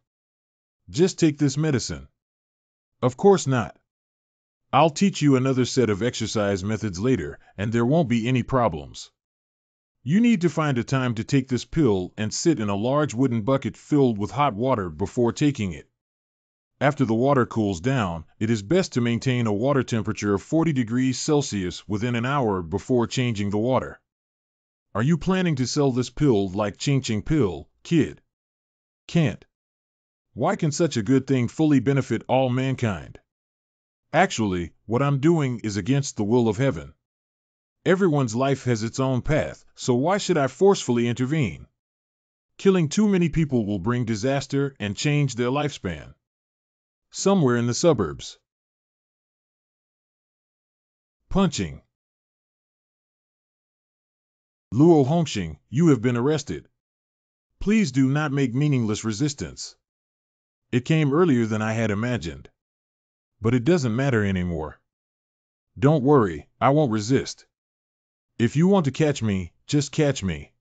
Just take this medicine. Of course not. I'll teach you another set of exercise methods later, and there won't be any problems. You need to find a time to take this pill and sit in a large wooden bucket filled with hot water before taking it. After the water cools down, it is best to maintain a water temperature of 40 degrees Celsius within an hour before changing the water. Are you planning to sell this pill like Qingqing pill, kid? Can't. Why can such a good thing fully benefit all mankind? Actually, what I'm doing is against the will of heaven. Everyone's life has its own path, so why should I forcefully intervene? Killing too many people will bring disaster and change their lifespan. Somewhere in the suburbs. Punching. Luo Hongxing, you have been arrested. Please do not make meaningless resistance. It came earlier than I had imagined. But it doesn't matter anymore. Don't worry, I won't resist. If you want to catch me, just catch me.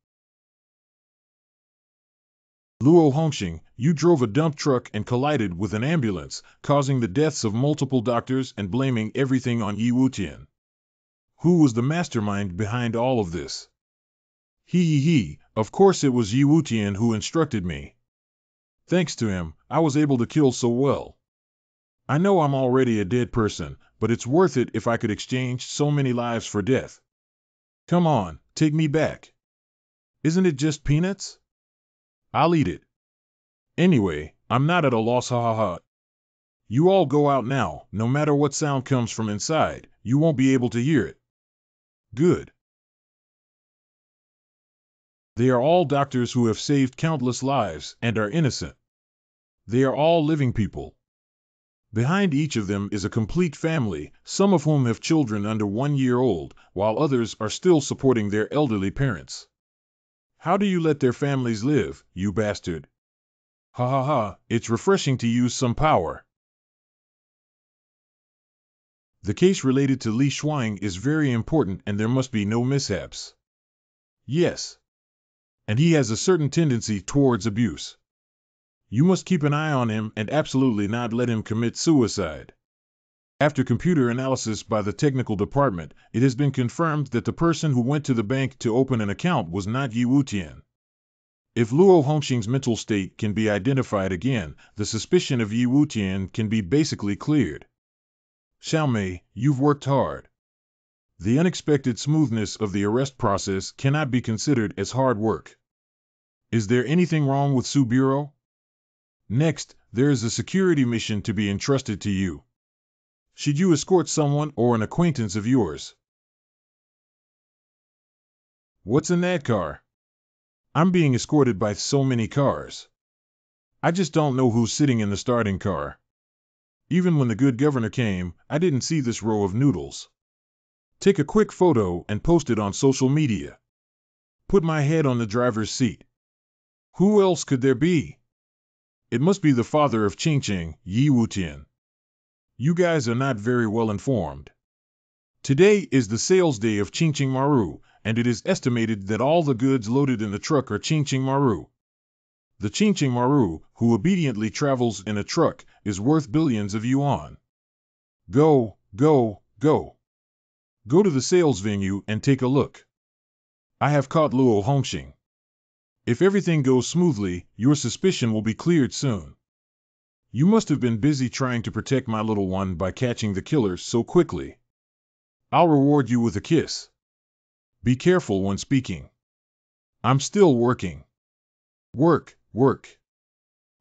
Luo Hongxing, you drove a dump truck and collided with an ambulance, causing the deaths of multiple doctors and blaming everything on Yi Wutian. Who was the mastermind behind all of this? He, of course it was Yi Wutian who instructed me. Thanks to him, I was able to kill so well. I know I'm already a dead person, but it's worth it if I could exchange so many lives for death. Come on, take me back. Isn't it just peanuts? I'll eat it. Anyway, I'm not at a loss, ha ha ha. You all go out now, no matter what sound comes from inside, you won't be able to hear it. Good. They are all doctors who have saved countless lives and are innocent. They are all living people. Behind each of them is a complete family, some of whom have children under 1 year old, while others are still supporting their elderly parents. How do you let their families live, you bastard? Ha ha ha, it's refreshing to use some power. The case related to Li Shuang is very important and there must be no mishaps. Yes. And he has a certain tendency towards abuse. You must keep an eye on him and absolutely not let him commit suicide. After computer analysis by the technical department, it has been confirmed that the person who went to the bank to open an account was not Yi Wutian. If Luo Hongxing's mental state can be identified again, the suspicion of Yi Wutian can be basically cleared. Xiaomei, you've worked hard. The unexpected smoothness of the arrest process cannot be considered as hard work. Is there anything wrong with Su Bureau? Next, there is a security mission to be entrusted to you. Should you escort someone or an acquaintance of yours? What's in that car? I'm being escorted by so many cars. I just don't know who's sitting in the starting car. Even when the good governor came, I didn't see this row of noodles. Take a quick photo and post it on social media. Put my head on the driver's seat. Who else could there be? It must be the father of Qingqing, Yi Wutian. You guys are not very well informed. Today is the sales day of Chinching Maru, and it is estimated that all the goods loaded in the truck are Chinching Maru. The Chinching Maru, who obediently travels in a truck, is worth billions of yuan. Go, go, go. Go to the sales venue and take a look. I have caught Luo Hongxing. If everything goes smoothly, your suspicion will be cleared soon. You must have been busy trying to protect my little one by catching the killers so quickly. I'll reward you with a kiss. Be careful when speaking. I'm still working. Work, work.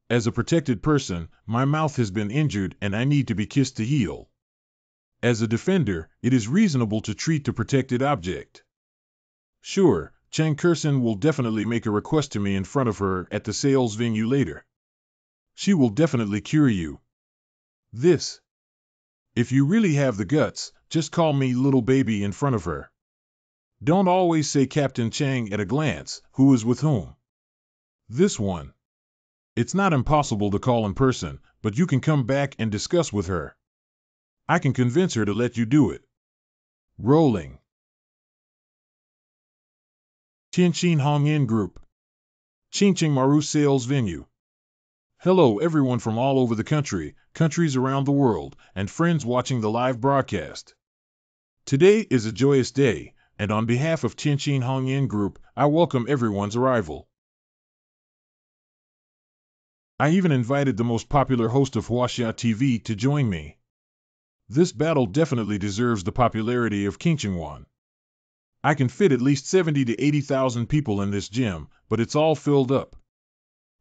As a protected person, my mouth has been injured and I need to be kissed to heal. As a defender, it is reasonable to treat the protected object. Sure, Cheng Kursen will definitely make a request to me in front of her at the sales venue later. She will definitely cure you. This. If you really have the guts, just call me little baby in front of her. Don't always say Captain Chang at a glance, who is with whom. This one. It's not impossible to call in person, but you can come back and discuss with her. I can convince her to let you do it. Rolling. Tianjin Hongyan Group. Chinching Maru Sales Venue. Hello everyone from all over the country, countries around the world, and friends watching the live broadcast. Today is a joyous day, and on behalf of Tianjin Hongyan Group, I welcome everyone's arrival. I even invited the most popular host of Huaxia TV to join me. This battle definitely deserves the popularity of Qingqingwan. I can fit at least 70 to 80,000 people in this gym, but it's all filled up.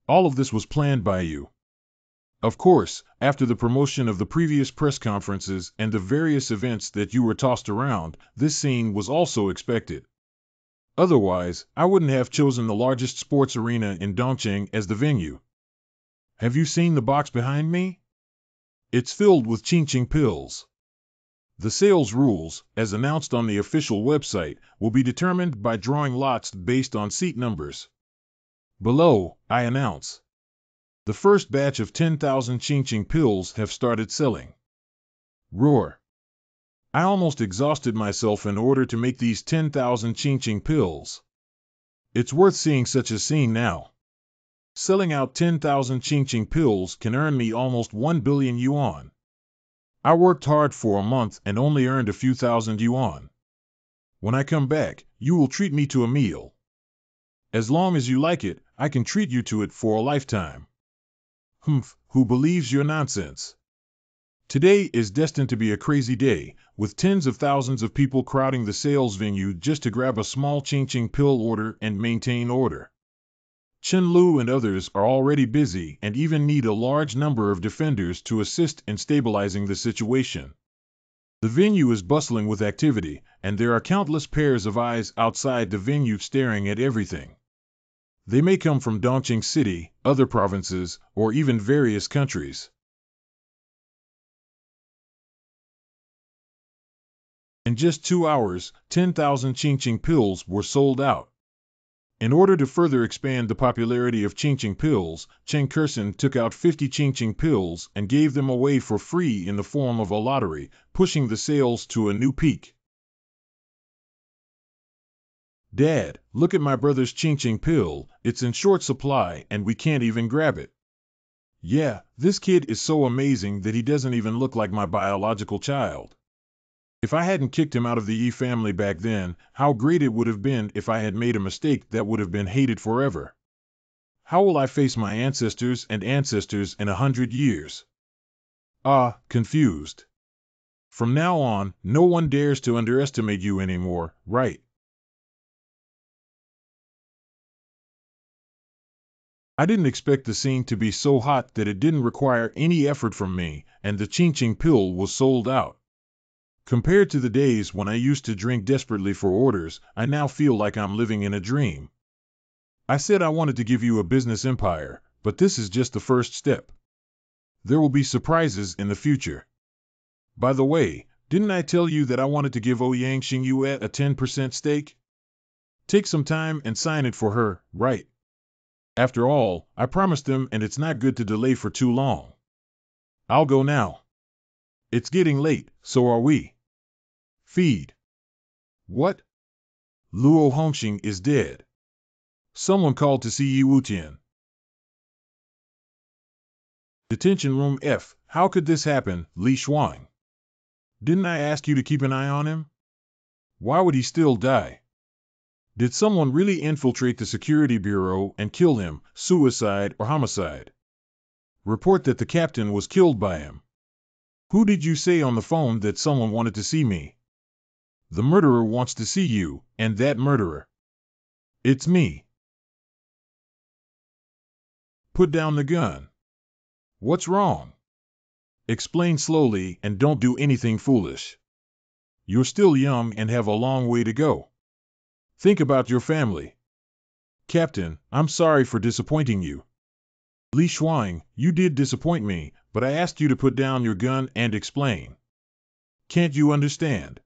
All of this was planned by you. Of course, after the promotion of the previous press conferences and the various events that you were tossed around, this scene was also expected. Otherwise, I wouldn't have chosen the largest sports arena in Dongqing as the venue. Have you seen the box behind me? It's filled with Qingqing pills. The sales rules, as announced on the official website, will be determined by drawing lots based on seat numbers. Below, I announce. The first batch of 10,000 Qingqing pills have started selling. Roar. I almost exhausted myself in order to make these 10,000 Qingqing pills. It's worth seeing such a scene now. Selling out 10,000 Qingqing pills can earn me almost 1 billion yuan. I worked hard for a month and only earned a few thousand yuan. When I come back, you will treat me to a meal. As long as you like it, I can treat you to it for a lifetime. Humph, who believes your nonsense? Today is destined to be a crazy day, with tens of thousands of people crowding the sales venue just to grab a small Qingqing pill order and maintain order. Chen Lu and others are already busy and even need a large number of defenders to assist in stabilizing the situation. The venue is bustling with activity, and there are countless pairs of eyes outside the venue staring at everything. They may come from Dongqing City, other provinces, or even various countries. In just 2 hours, 10,000 Qingqing pills were sold out. In order to further expand the popularity of Qingqing pills, Cheng Kursen took out 50 Qingqing pills and gave them away for free in the form of a lottery, pushing the sales to a new peak. Dad, look at my brother's Qingqing pill, it's in short supply and we can't even grab it. Yeah, this kid is so amazing that he doesn't even look like my biological child. If I hadn't kicked him out of the Yi family back then, how great it would have been if I had made a mistake that would have been hated forever. How will I face my ancestors and ancestors in 100 years? Confused. From now on, no one dares to underestimate you anymore, right? I didn't expect the scene to be so hot that it didn't require any effort from me, and the Qingqing pill was sold out. Compared to the days when I used to drink desperately for orders, I now feel like I'm living in a dream. I said I wanted to give you a business empire, but this is just the first step. There will be surprises in the future. By the way, didn't I tell you that I wanted to give Ouyang Xingyue a 10% stake? Take some time and sign it for her, right? After all, I promised them and it's not good to delay for too long. I'll go now. It's getting late, so are we. Feed. What? Luo Hongxing is dead. Someone called to see Yi Wutian. Detention Room F. How could this happen, Li Shuang? Didn't I ask you to keep an eye on him? Why would he still die? Did someone really infiltrate the security bureau and kill him, suicide or homicide? Report that the captain was killed by him. Who did you say on the phone that someone wanted to see me? The murderer wants to see you, and that murderer. It's me. Put down the gun. What's wrong? Explain slowly and don't do anything foolish. You're still young and have a long way to go. Think about your family. Captain, I'm sorry for disappointing you. Li Shuang, you did disappoint me, but I asked you to put down your gun and explain. Can't you understand?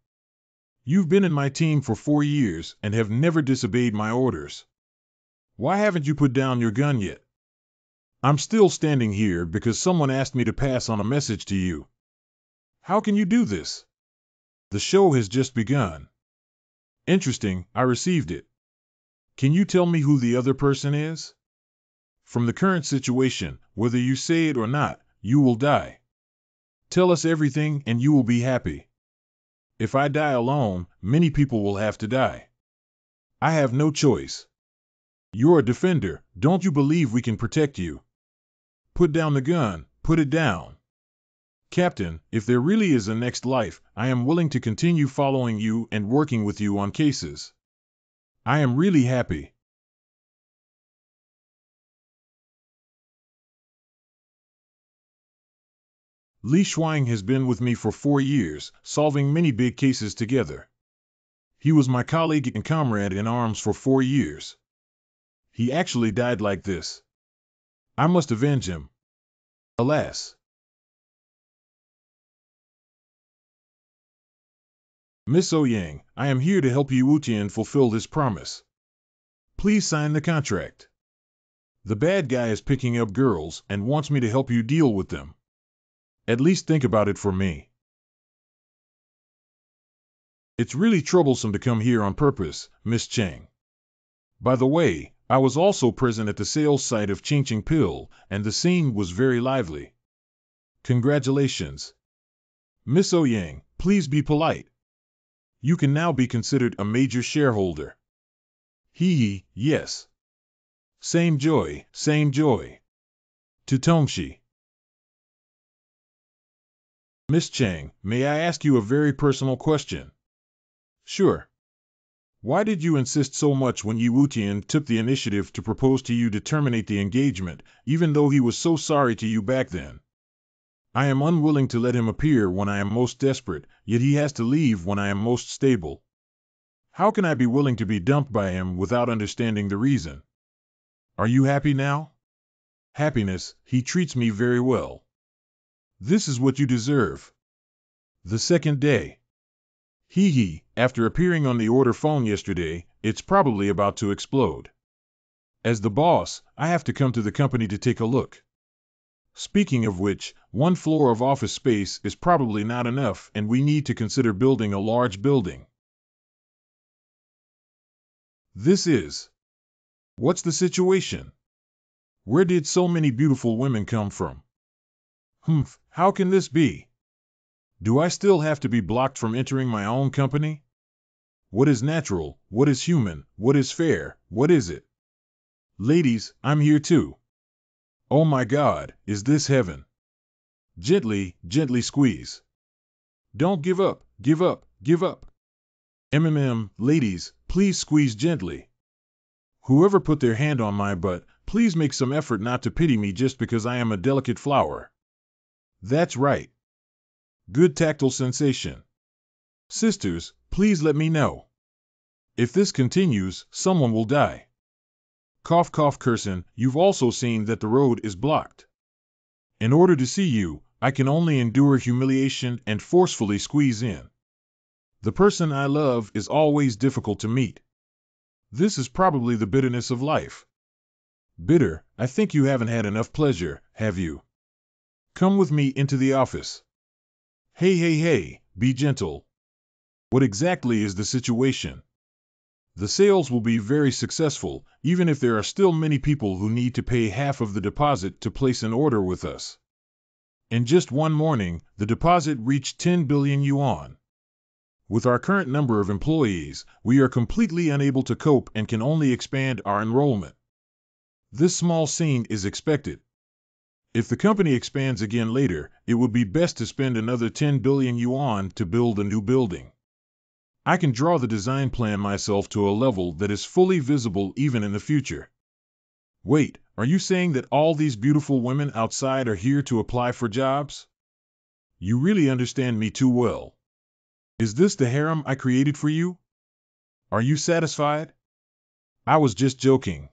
You've been in my team for 4 years and have never disobeyed my orders. Why haven't you put down your gun yet? I'm still standing here because someone asked me to pass on a message to you. How can you do this? The show has just begun. Interesting, I received it. Can you tell me who the other person is? From the current situation, whether you say it or not, you will die. Tell us everything and you will be happy. If I die alone, many people will have to die. I have no choice. You're a defender, don't you believe we can protect you? Put down the gun, put it down. Captain, if there really is a next life, I am willing to continue following you and working with you on cases. I am really happy. Li Shuang has been with me for 4 years, solving many big cases together. He was my colleague and comrade in arms for 4 years. He actually died like this. I must avenge him. Alas. Miss Ouyang, I am here to help Yi Wutian fulfill this promise. Please sign the contract. The bad guy is picking up girls and wants me to help you deal with them. At least think about it for me. It's really troublesome to come here on purpose, Miss Chang. By the way, I was also present at the sales site of Chingching Pill, and the scene was very lively. Congratulations. Miss Ouyang, please be polite. You can now be considered a major shareholder. Hee, yes. Same joy, same joy. To Tongshi. Miss Chang, may I ask you a very personal question? Sure. Why did you insist so much when Yi Wutian took the initiative to propose to you to terminate the engagement, even though he was so sorry to you back then? I am unwilling to let him appear when I am most desperate, yet he has to leave when I am most stable. How can I be willing to be dumped by him without understanding the reason? Are you happy now? Happiness, he treats me very well. This is what you deserve. The second day. Hee, after appearing on the order phone yesterday, it's probably about to explode. As the boss, I have to come to the company to take a look. Speaking of which, 1 floor of office space is probably not enough and we need to consider building a large building. This is. What's the situation? Where did so many beautiful women come from? How can this be? Do I still have to be blocked from entering my own company? What is natural? What is human? What is fair? What is it? Ladies, I'm here too. Oh my God, is this heaven? Gently, gently squeeze. Don't give up, give up, give up. Ladies, please squeeze gently. Whoever put their hand on my butt, please make some effort not to pity me just because I am a delicate flower. That's right. Good tactile sensation. Sisters, please let me know. If this continues, someone will die. Cough cough Curson, you've also seen that the road is blocked. In order to see you, I can only endure humiliation and forcefully squeeze in. The person I love is always difficult to meet. This is probably the bitterness of life. Bitter, I think you haven't had enough pleasure, have you? Come with me into the office. Hey, be gentle. What exactly is the situation? The sales will be very successful, even if there are still many people who need to pay half of the deposit to place an order with us. In just one morning, the deposit reached 10 billion yuan. With our current number of employees, we are completely unable to cope and can only expand our enrollment. This small scene is expected. If the company expands again later, it would be best to spend another 10 billion yuan to build a new building. I can draw the design plan myself to a level that is fully visible even in the future. Wait, are you saying that all these beautiful women outside are here to apply for jobs? You really understand me too well. Is this the harem I created for you? Are you satisfied? I was just joking.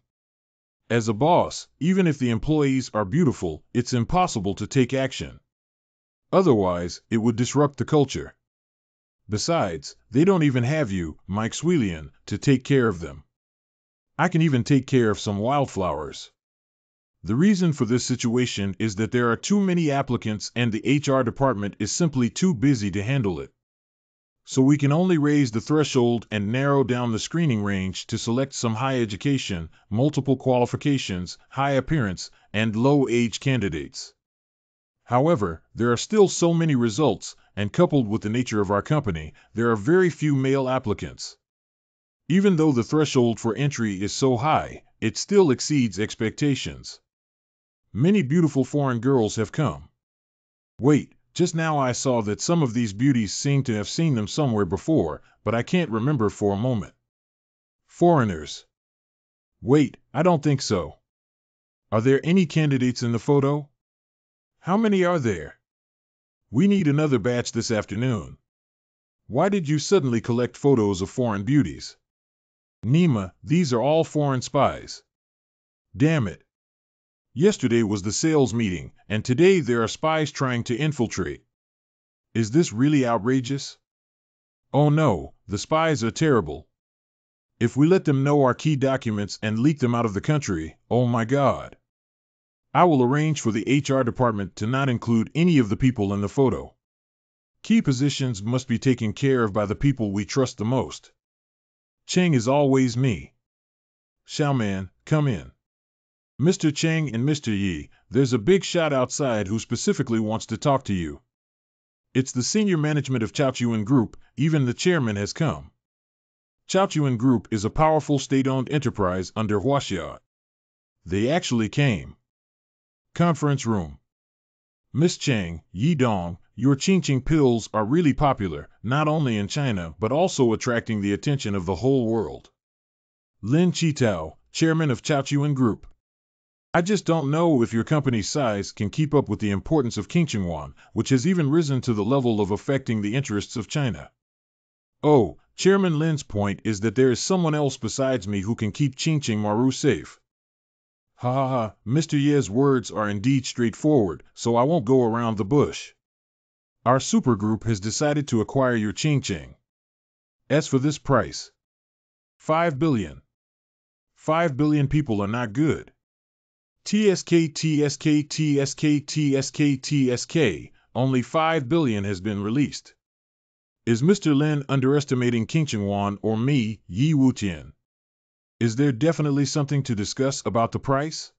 As a boss, even if the employees are beautiful, it's impossible to take action. Otherwise, it would disrupt the culture. Besides, they don't even have you, Mike Swillian, to take care of them. I can even take care of some wildflowers. The reason for this situation is that there are too many applicants and the HR department is simply too busy to handle it. So we can only raise the threshold and narrow down the screening range to select some high education, multiple qualifications, high appearance, and low age candidates. However, there are still so many results, and coupled with the nature of our company, there are very few male applicants. Even though the threshold for entry is so high, it still exceeds expectations. Many beautiful foreign girls have come. Wait, just now I saw that some of these beauties seem to have seen them somewhere before, but I can't remember for a moment. Foreigners. Wait, I don't think so. Are there any candidates in the photo? How many are there? We need another batch this afternoon. Why did you suddenly collect photos of foreign beauties? Nima, these are all foreign spies. Damn it. Yesterday was the sales meeting, and today there are spies trying to infiltrate. Is this really outrageous? Oh no, the spies are terrible. If we let them know our key documents and leak them out of the country, oh my God. I will arrange for the HR department to not include any of the people in the photo. Key positions must be taken care of by the people we trust the most. Cheng is always me. Xiaoman, come in. Mr. Cheng and Mr. Yi, there's a big shot outside who specifically wants to talk to you. It's the senior management of Chaochuan Group, even the chairman has come. Chaochuan Group is a powerful state-owned enterprise under Huaxia. They actually came. Conference room. Miss Cheng, Yi Dong, your Qingqing pills are really popular, not only in China but also attracting the attention of the whole world. Lin Qitao, chairman of Chaochuan Group. I just don't know if your company's size can keep up with the importance of Qingqing, which has even risen to the level of affecting the interests of China. Oh, Chairman Lin's point is that there is someone else besides me who can keep Qingqing Maru safe. Ha ha ha, Mr. Ye's words are indeed straightforward, so I won't go around the bush. Our supergroup has decided to acquire your Qingqing. As for this price, 5 billion. 5 billion people are not good. TSK, TSK, TSK, TSK, TSK, only 5 billion has been released. Is Mr. Lin underestimating Qingqing or me, Yi Wutian? Is there definitely something to discuss about the price?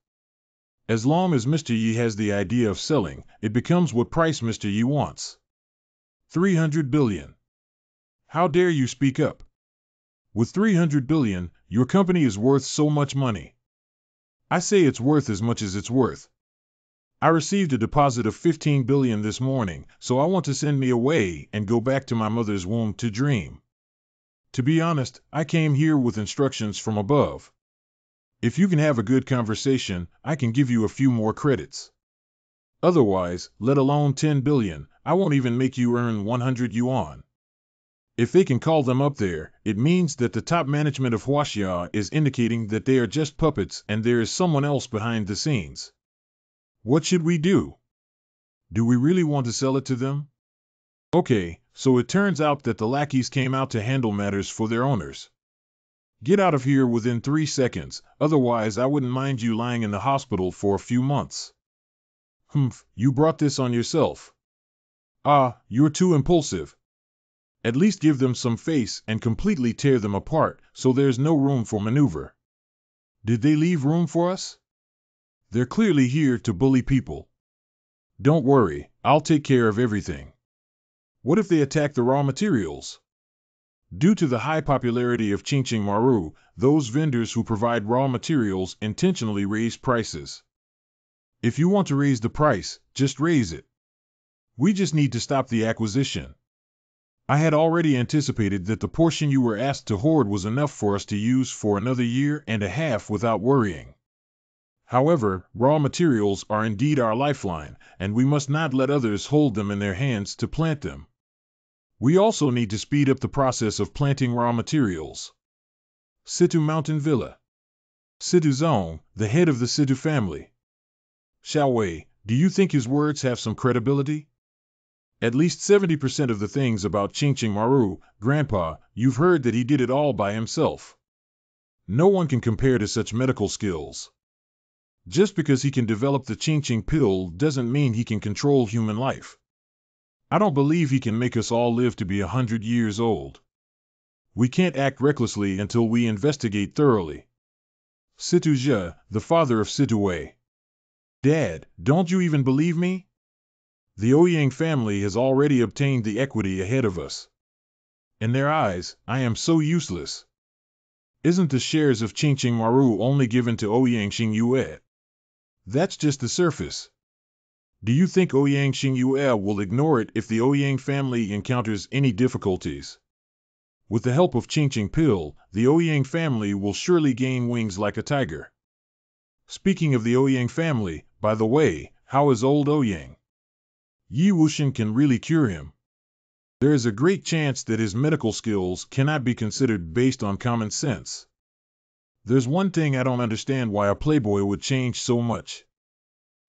As long as Mr. Yi has the idea of selling, it becomes what price Mr. Yi wants. 300 billion. How dare you speak up? With 300 billion, your company is worth so much money. I say it's worth as much as it's worth. I received a deposit of 15 billion this morning, so I want to send me away and go back to my mother's womb to dream. To be honest, I came here with instructions from above. If you can have a good conversation, I can give you a few more credits. Otherwise, let alone 10 billion, I won't even make you earn 100 yuan. If they can call them up there, it means that the top management of Huaxia is indicating that they are just puppets and there is someone else behind the scenes. What should we do? Do we really want to sell it to them? Okay, so it turns out that the lackeys came out to handle matters for their owners. Get out of here within 3 seconds, otherwise I wouldn't mind you lying in the hospital for a few months. You brought this on yourself. Ah, you're too impulsive. At least give them some face and completely tear them apart so there's no room for maneuver. Did they leave room for us? They're clearly here to bully people. Don't worry, I'll take care of everything. What if they attack the raw materials? Due to the high popularity of Chinching Maru, those vendors who provide raw materials intentionally raise prices. If you want to raise the price, just raise it. We just need to stop the acquisition. I had already anticipated that the portion you were asked to hoard was enough for us to use for another year and a half without worrying. However, raw materials are indeed our lifeline, and we must not let others hold them in their hands to plant them. We also need to speed up the process of planting raw materials. Situ Mountain Villa. Situ Zong, the head of the Situ family. Xiao Wei, do you think his words have some credibility? At least 70% of the things about Chinching Maru, Grandpa, you've heard that he did it all by himself. No one can compare to such medical skills. Just because he can develop the Chinching pill doesn't mean he can control human life. I don't believe he can make us all live to be 100 years old. We can't act recklessly until we investigate thoroughly. Situ Zhe, the father of Situ Wei. Dad, don't you even believe me? The Ouyang family has already obtained the equity ahead of us. In their eyes, I am so useless. Isn't the shares of Chinching Maru only given to Ouyang Xingyue? That's just the surface. Do you think Ouyang Xingyue will ignore it if the Ouyang family encounters any difficulties? With the help of Chinching Pill, the Ouyang family will surely gain wings like a tiger. Speaking of the Ouyang family, by the way, how is old Ouyang? Yi Wuxian can really cure him. There is a great chance that his medical skills cannot be considered based on common sense. There's one thing I don't understand why a playboy would change so much.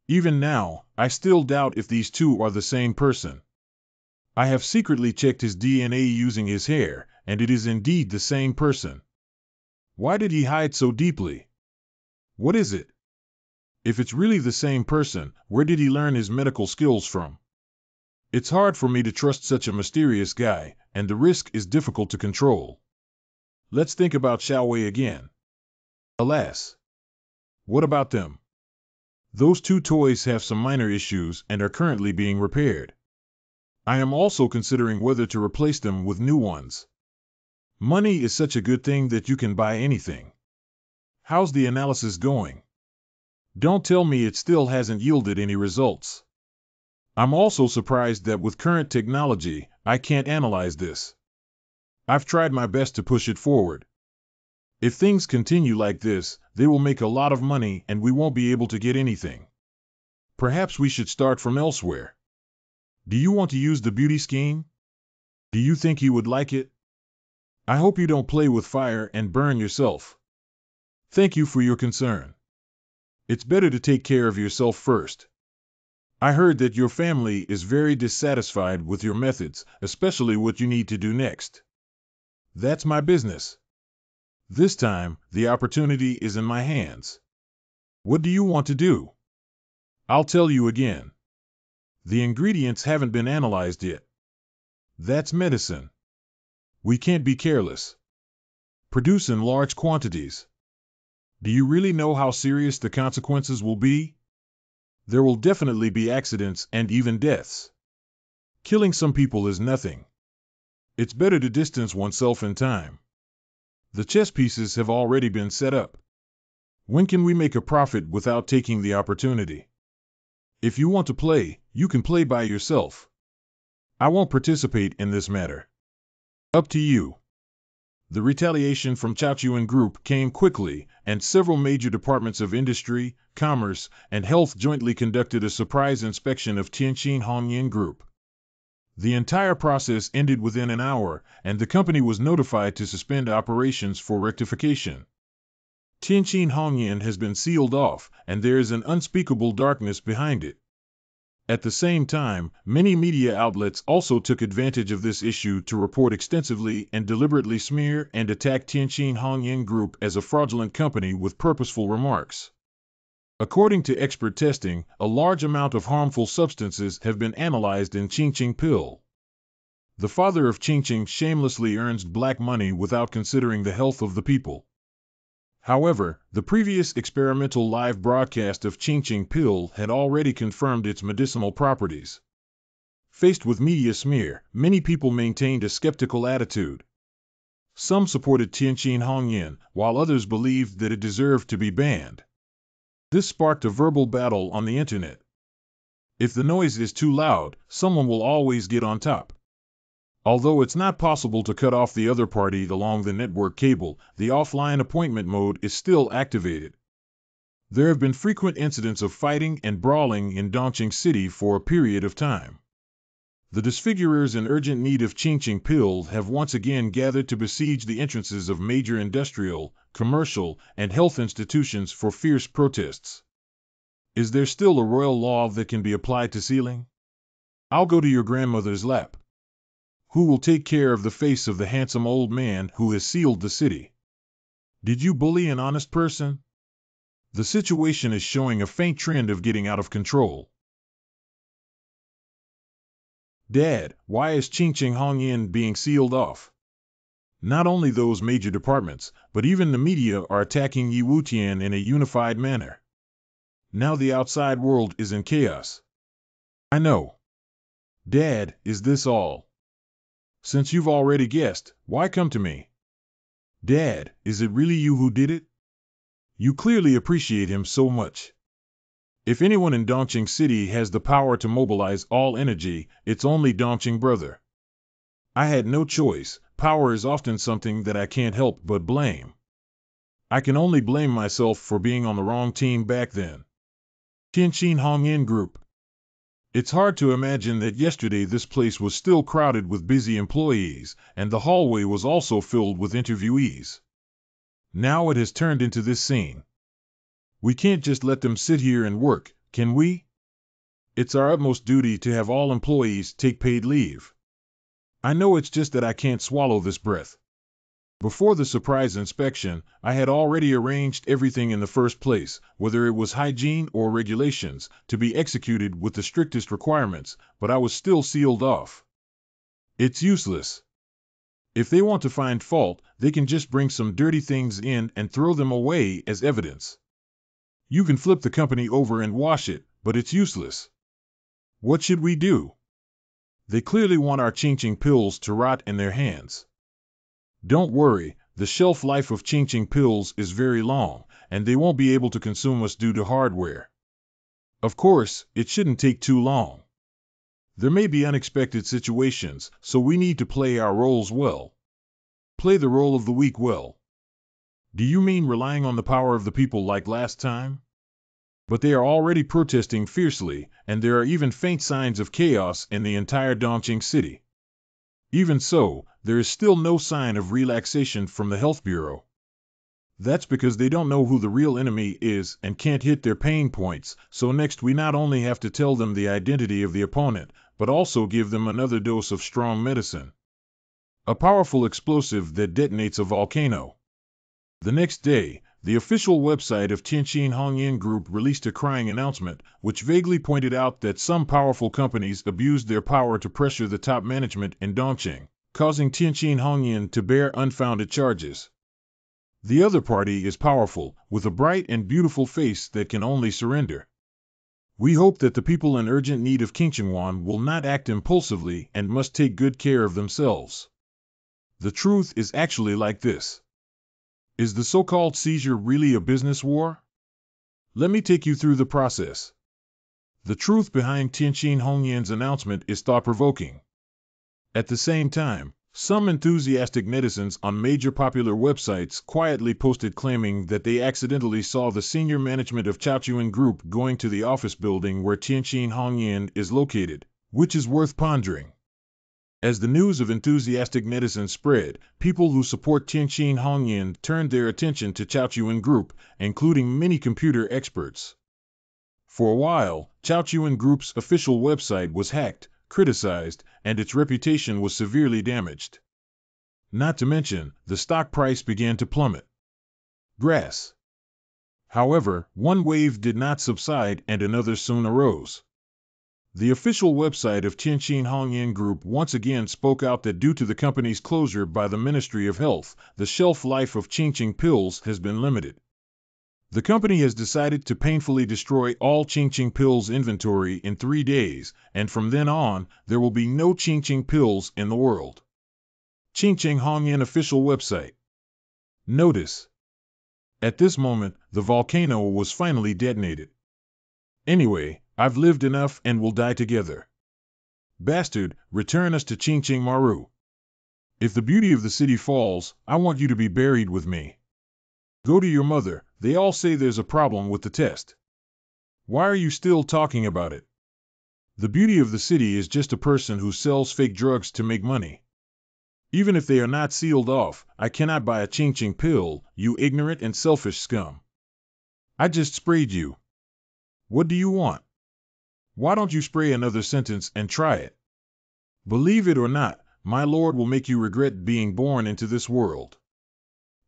Even now, I still doubt if these two are the same person. I have secretly checked his DNA using his hair, and it is indeed the same person. Why did he hide so deeply? What is it? If it's really the same person, where did he learn his medical skills from? It's hard for me to trust such a mysterious guy, and the risk is difficult to control. Let's think about Xiao Wei again. Alas. What about them? Those two toys have some minor issues and are currently being repaired. I am also considering whether to replace them with new ones. Money is such a good thing that you can buy anything. How's the analysis going? Don't tell me it still hasn't yielded any results. I'm also surprised that with current technology, I can't analyze this. I've tried my best to push it forward. If things continue like this, they will make a lot of money and we won't be able to get anything. Perhaps we should start from elsewhere. Do you want to use the beauty scheme? Do you think he would like it? I hope you don't play with fire and burn yourself. Thank you for your concern. It's better to take care of yourself first. I heard that your family is very dissatisfied with your methods, especially what you need to do next. That's my business. This time, the opportunity is in my hands. What do you want to do? I'll tell you again. The ingredients haven't been analyzed yet. That's medicine. We can't be careless. Produce in large quantities. Do you really know how serious the consequences will be? There will definitely be accidents and even deaths. Killing some people is nothing. It's better to distance oneself in time. The chess pieces have already been set up. When can we make a profit without taking the opportunity? If you want to play, you can play by yourself. I won't participate in this matter. Up to you. The retaliation from Chaochuan Group came quickly, and several major departments of industry, commerce, and health jointly conducted a surprise inspection of Tianjin Hongyan Group. The entire process ended within an hour, and the company was notified to suspend operations for rectification. Tianjin Hongyan has been sealed off, and there is an unspeakable darkness behind it. At the same time, many media outlets also took advantage of this issue to report extensively and deliberately smear and attack Tianjin Hongyan Group as a fraudulent company with purposeful remarks. According to expert testing, a large amount of harmful substances have been analyzed in Qingqing pill. The father of Qingqing shamelessly earns black money without considering the health of the people. However, the previous experimental live broadcast of Qingqing pill had already confirmed its medicinal properties. Faced with media smear, many people maintained a skeptical attitude. Some supported Tianqin Hongyan, while others believed that it deserved to be banned. This sparked a verbal battle on the internet. If the noise is too loud, someone will always get on top. Although it's not possible to cut off the other party along the network cable, the offline appointment mode is still activated. There have been frequent incidents of fighting and brawling in Dongqing City for a period of time. The disfigurers in urgent need of Qingqing pill have once again gathered to besiege the entrances of major industrial, commercial, and health institutions for fierce protests. Is there still a royal law that can be applied to sealing? I'll go to your grandmother's lap. Who will take care of the face of the handsome old man who has sealed the city? Did you bully an honest person? The situation is showing a faint trend of getting out of control. Dad, why is Qingqing Hongyan being sealed off? Not only those major departments, but even the media are attacking Yi Wutian in a unified manner. Now the outside world is in chaos. I know. Dad, is this all? Since you've already guessed, why come to me? Dad, is it really you who did it? You clearly appreciate him so much. If anyone in Dongqing City has the power to mobilize all energy, it's only Dongqing brother. I had no choice. Power is often something that I can't help but blame. I can only blame myself for being on the wrong team back then. Tianqin Hongyan Group. It's hard to imagine that yesterday this place was still crowded with busy employees, and the hallway was also filled with interviewees. Now it has turned into this scene. We can't just let them sit here and work, can we? It's our utmost duty to have all employees take paid leave. I know it's just that I can't swallow this breath. Before the surprise inspection, I had already arranged everything in the first place, whether it was hygiene or regulations, to be executed with the strictest requirements, but I was still sealed off. It's useless. If they want to find fault, they can just bring some dirty things in and throw them away as evidence. You can flip the company over and wash it, but it's useless. What should we do? They clearly want our Qingqing pills to rot in their hands. Don't worry, the shelf life of Qingqing pills is very long, and they won't be able to consume us due to hardware. Of course, it shouldn't take too long. There may be unexpected situations, so we need to play our roles well. Play the role of the weak well. Do you mean relying on the power of the people like last time? But they are already protesting fiercely, and there are even faint signs of chaos in the entire Dongqing City. Even so, there is still no sign of relaxation from the Health Bureau. That's because they don't know who the real enemy is and can't hit their pain points, so next we not only have to tell them the identity of the opponent, but also give them another dose of strong medicine. A powerful explosive that detonates a volcano. The next day, the official website of Tianqin Hongyan Group released a crying announcement, which vaguely pointed out that some powerful companies abused their power to pressure the top management in Dongqing, causing Tianqin Hongyan to bear unfounded charges. The other party is powerful, with a bright and beautiful face that can only surrender. We hope that the people in urgent need of Qingqing will not act impulsively and must take good care of themselves. The truth is actually like this. Is the so-called seizure really a business war? Let me take you through the process. The truth behind Tianqin Hongyan's announcement is thought-provoking. At the same time, some enthusiastic netizens on major popular websites quietly posted claiming that they accidentally saw the senior management of Chaochuan Group going to the office building where Tianqin Hongyan is located, which is worth pondering. As the news of enthusiastic netizens spread, people who support Tianqin Hongyan turned their attention to Chaochuan Group, including many computer experts. For a while, Chaochuan Group's official website was hacked, criticized, and its reputation was severely damaged. Not to mention, the stock price began to plummet. Grass. However, one wave did not subside and another soon arose. The official website of Tianjin Hongyan Group once again spoke out that due to the company's closure by the Ministry of Health, the shelf life of Qingqing pills has been limited. The company has decided to painfully destroy all Qingqing pills inventory in 3 days, and from then on, there will be no Qingqing pills in the world. Qingqing Hongyan official website. Notice. At this moment, the volcano was finally detonated. Anyway, I've lived enough and we'll die together. Bastard, return us to Qingqing Maru. If the beauty of the city falls, I want you to be buried with me. Go to your mother, they all say there's a problem with the test. Why are you still talking about it? The beauty of the city is just a person who sells fake drugs to make money. Even if they are not sealed off, I cannot buy a Qingqing pill, you ignorant and selfish scum. I just sprayed you. What do you want? Why don't you spray another sentence and try it? Believe it or not, my lord will make you regret being born into this world.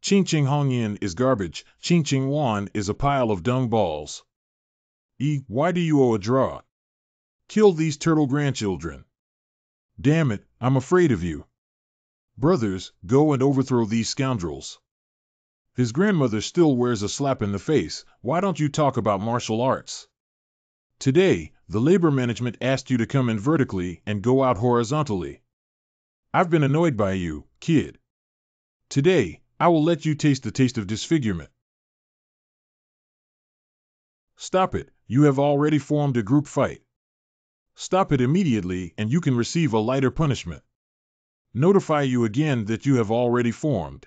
Qingqing Hongyan is garbage, Qingqing Wan is a pile of dung balls. Why do you owe a draw? Kill these turtle grandchildren. Damn it, I'm afraid of you. Brothers, go and overthrow these scoundrels. His grandmother still wears a slap in the face, why don't you talk about martial arts? Today, the labor management asked you to come in vertically and go out horizontally. I've been annoyed by you, kid. Today, I will let you taste the taste of disfigurement. Stop it, you have already formed a group fight. Stop it immediately and you can receive a lighter punishment. Notify you again that you have already formed.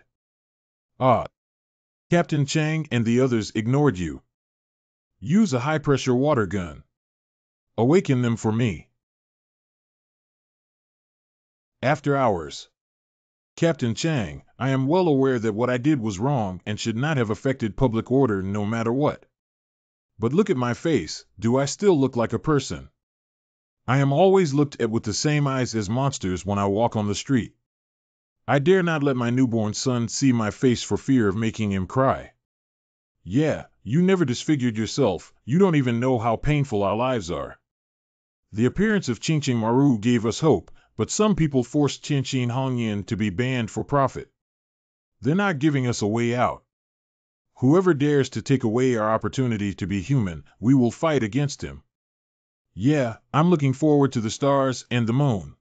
Captain Chang and the others ignored you. Use a high-pressure water gun. Awaken them for me. After hours. Captain Chang, I am well aware that what I did was wrong and should not have affected public order no matter what. But look at my face, do I still look like a person? I am always looked at with the same eyes as monsters when I walk on the street. I dare not let my newborn son see my face for fear of making him cry. Yeah, you never disfigured yourself, you don't even know how painful our lives are. The appearance of Qingqing Maru gave us hope, but some people forced Tianjin Hongyan to be banned for profit. They're not giving us a way out. Whoever dares to take away our opportunity to be human, we will fight against him. Yeah, I'm looking forward to the stars and the moon.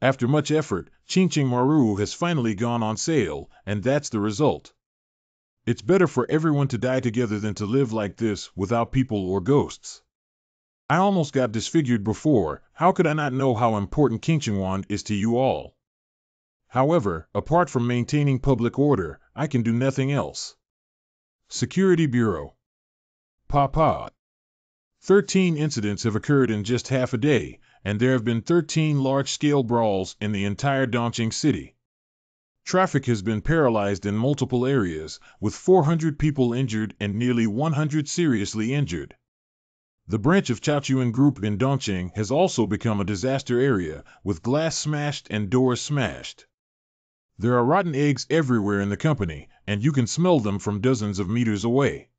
After much effort, Qingqing Maru has finally gone on sale, and that's the result. It's better for everyone to die together than to live like this without people or ghosts. I almost got disfigured before, how could I not know how important Qingqingwan is to you all? However, apart from maintaining public order, I can do nothing else. Security Bureau. Papa. 13 incidents have occurred in just half a day, and there have been 13 large-scale brawls in the entire Dongqing city. Traffic has been paralyzed in multiple areas, with 400 people injured and nearly 100 seriously injured. The branch of Chaochuan Group in Dongqing has also become a disaster area, with glass smashed and doors smashed. There are rotten eggs everywhere in the company, and you can smell them from dozens of meters away.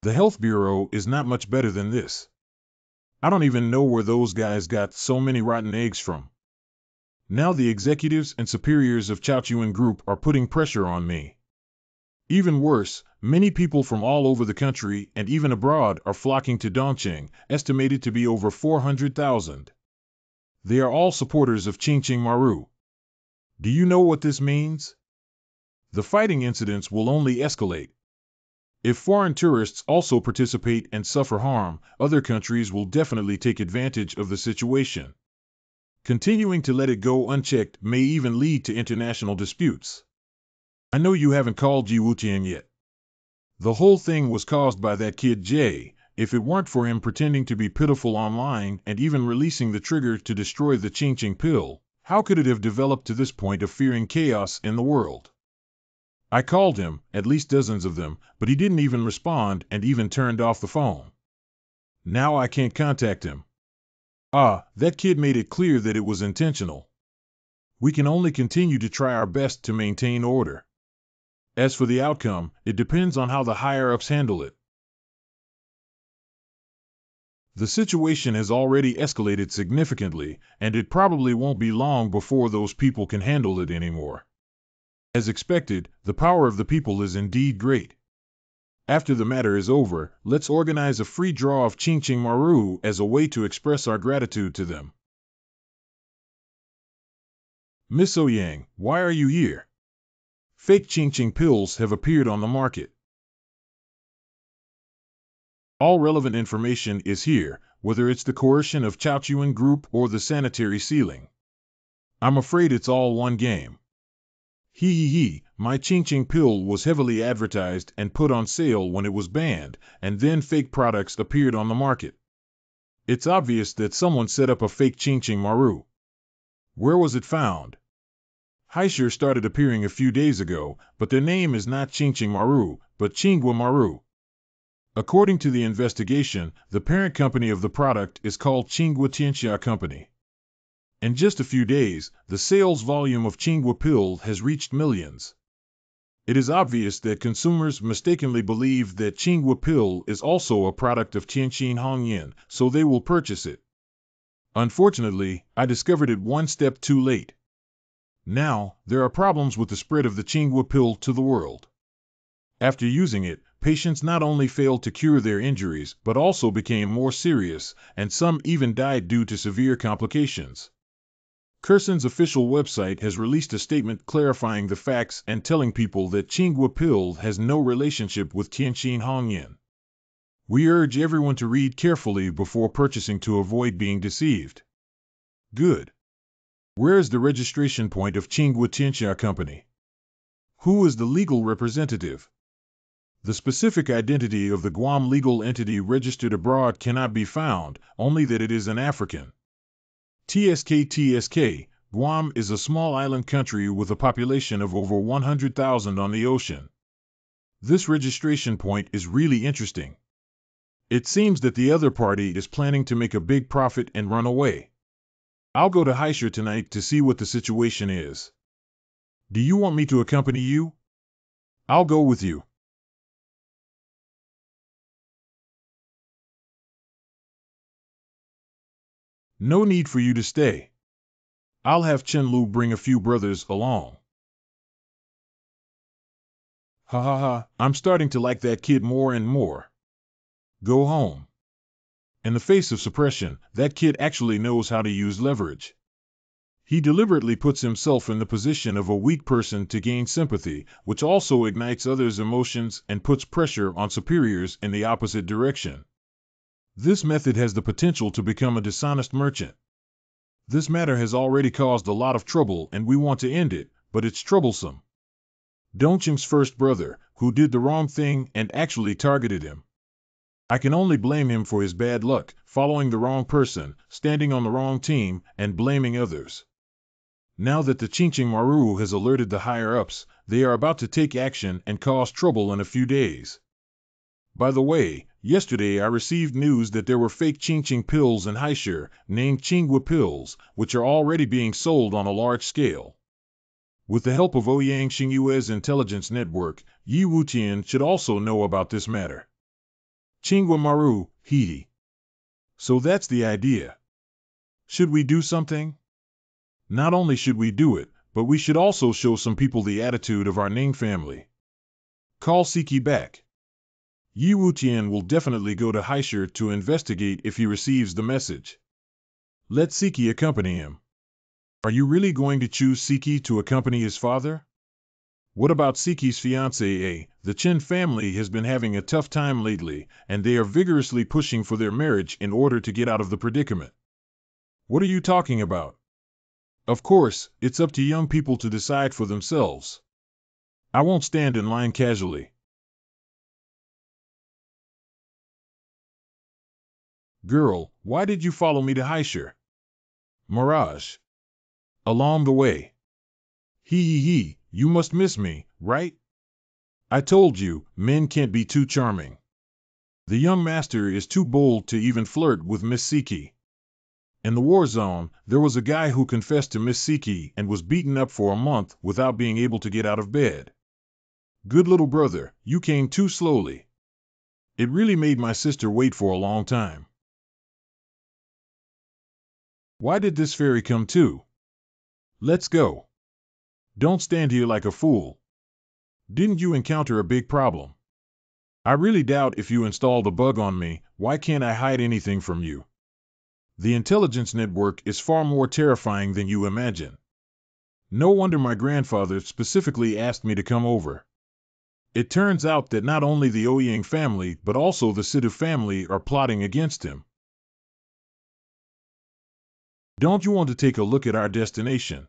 The Health Bureau is not much better than this. I don't even know where those guys got so many rotten eggs from. Now the executives and superiors of Chaochuan Group are putting pressure on me. Even worse, many people from all over the country and even abroad are flocking to Dongqing, estimated to be over 400,000. They are all supporters of Qingqing Maru. Do you know what this means? The fighting incidents will only escalate. If foreign tourists also participate and suffer harm, other countries will definitely take advantage of the situation. Continuing to let it go unchecked may even lead to international disputes. I know you haven't called Ji Wutian yet. The whole thing was caused by that kid Jay. If it weren't for him pretending to be pitiful online and even releasing the trigger to destroy the Qingqing pill, how could it have developed to this point of fearing chaos in the world? I called him, at least dozens of them, but he didn't even respond and even turned off the phone. Now I can't contact him. That kid made it clear that it was intentional. We can only continue to try our best to maintain order. As for the outcome, it depends on how the higher-ups handle it. The situation has already escalated significantly, and it probably won't be long before those people can handle it anymore. As expected, the power of the people is indeed great. After the matter is over, let's organize a free draw of Ching Ching Maru as a way to express our gratitude to them. Miss Ouyang, why are you here? Fake Ching Ching pills have appeared on the market. All relevant information is here, whether it's the coercion of Chaochuan Group or the sanitary sealing. I'm afraid it's all one game. My Ching Ching pill was heavily advertised and put on sale when it was banned, and then fake products appeared on the market. It's obvious that someone set up a fake Ching Ching Maru. Where was it found? Haishir started appearing a few days ago, but their name is not Ching Ching Maru, but Chingwa Maru. According to the investigation, the parent company of the product is called Chingwa Tianxia Company. In just a few days, the sales volume of Chingwa pill has reached millions. It is obvious that consumers mistakenly believe that Chingwa pill is also a product of Tianxin Hongyan, so they will purchase it. Unfortunately, I discovered it one step too late. Now, there are problems with the spread of the Chingwa pill to the world. After using it, patients not only failed to cure their injuries but also became more serious, and some even died due to severe complications. Kirsan's official website has released a statement clarifying the facts and telling people that Chingwa pill has no relationship with Tianxin Hongyan. We urge everyone to read carefully before purchasing to avoid being deceived. Good. Where is the registration point of Chingwa Tianxia Company? Who is the legal representative? The specific identity of the Guam legal entity registered abroad cannot be found, only that it is an African. TSK, Guam is a small island country with a population of over 100,000 on the ocean. This registration point is really interesting. It seems that the other party is planning to make a big profit and run away. I'll go to Haishir tonight to see what the situation is. Do you want me to accompany you? I'll go with you. No need for you to stay. I'll have Chen-Lu bring a few brothers along. Ha ha ha, I'm starting to like that kid more and more. Go home. In the face of suppression, that kid actually knows how to use leverage. He deliberately puts himself in the position of a weak person to gain sympathy, which also ignites others' emotions and puts pressure on superiors in the opposite direction. This method has the potential to become a dishonest merchant. This matter has already caused a lot of trouble and we want to end it, but it's troublesome. Dongqing's first brother, who did the wrong thing and actually targeted him. I can only blame him for his bad luck, following the wrong person, standing on the wrong team, and blaming others. Now that the Ching Ching Maru has alerted the higher-ups, they are about to take action and cause trouble in a few days. By the way, yesterday I received news that there were fake Ching Ching pills in Haishir, named Chingwa pills, which are already being sold on a large scale. With the help of Ouyang Xingyue's intelligence network, Yi Wutian should also know about this matter. Chingwa Maru, hee. So that's the idea. Should we do something? Not only should we do it, but we should also show some people the attitude of our Ning family. Call Siki back. Yi Wutian will definitely go to Haishir to investigate if he receives the message. Let Siki accompany him. Are you really going to choose Siki to accompany his father? What about Siki's fiancée? The Chen family has been having a tough time lately, and they are vigorously pushing for their marriage in order to get out of the predicament. What are you talking about? Of course, it's up to young people to decide for themselves. I won't stand in line casually. Girl, why did you follow me to Haishir? Mirage. Along the way. You must miss me, right? I told you, men can't be too charming. The young master is too bold to even flirt with Miss Siki. In the war zone, there was a guy who confessed to Miss Siki and was beaten up for a month without being able to get out of bed. Good little brother, you came too slowly. It really made my sister wait for a long time. Why did this ferry come too? Let's go. Don't stand here like a fool. Didn't you encounter a big problem? I really doubt if you installed a bug on me. Why can't I hide anything from you? The intelligence network is far more terrifying than you imagine. No wonder my grandfather specifically asked me to come over. It turns out that not only the Ouyang family but also the Sidhu family are plotting against him. Don't you want to take a look at our destination?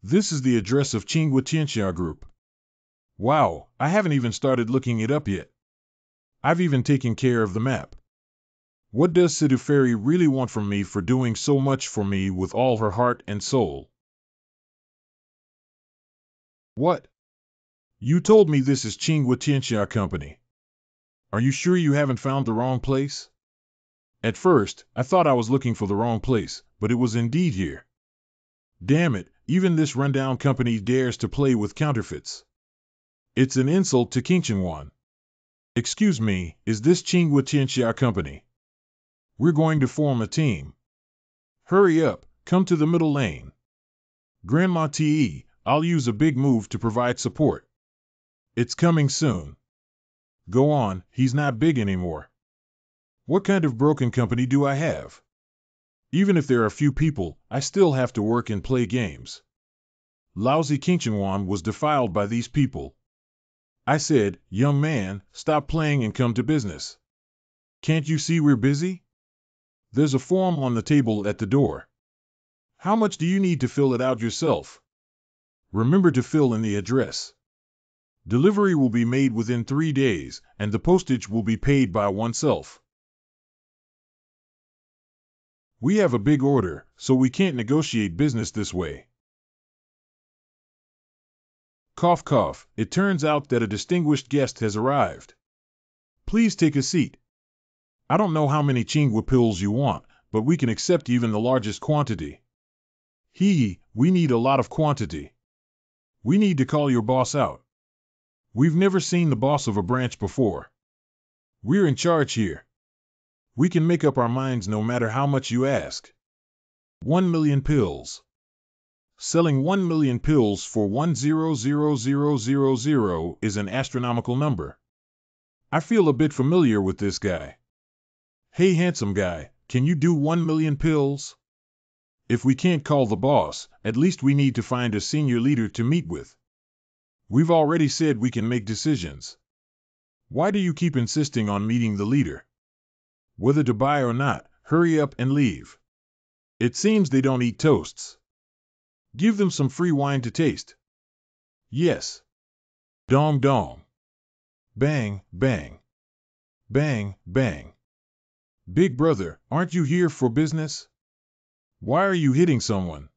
This is the address of Qinghua Tianxia Group. Wow, I haven't even started looking it up yet. I've even taken care of the map. What does Sidhu Fairy really want from me for doing so much for me with all her heart and soul? What? You told me this is Qinghua Tianxia Company. Are you sure you haven't found the wrong place? At first, I thought I was looking for the wrong place, but it was indeed here. Damn it, even this rundown company dares to play with counterfeits. It's an insult to Qingchuan. Excuse me, is this Qinghua Tianxia Company? We're going to form a team. Hurry up, come to the middle lane. Grandma Te, I'll use a big move to provide support. It's coming soon. Go on, he's not big anymore. What kind of broken company do I have? Even if there are few people, I still have to work and play games. Lousy Qingchuan was defiled by these people. I said, young man, stop playing and come to business. Can't you see we're busy? There's a form on the table at the door. How much do you need to fill it out yourself? Remember to fill in the address. Delivery will be made within 3 days, and the postage will be paid by oneself. We have a big order, so we can't negotiate business this way. Cough cough, it turns out that a distinguished guest has arrived. Please take a seat. I don't know how many Qinghua pills you want, but we can accept even the largest quantity. We need a lot of quantity. We need to call your boss out. We've never seen the boss of a branch before. We're in charge here. We can make up our minds no matter how much you ask. 1 million pills. Selling 1 million pills for 1,000,000 is an astronomical number. I feel a bit familiar with this guy. Hey handsome guy, can you do 1 million pills? If we can't call the boss, at least we need to find a senior leader to meet with. We've already said we can make decisions. Why do you keep insisting on meeting the leader? Whether to buy or not, hurry up and leave. It seems they don't eat toasts. Give them some free wine to taste. Yes. Dong dong. Bang, bang. Bang, bang. Big brother, aren't you here for business? Why are you hitting someone?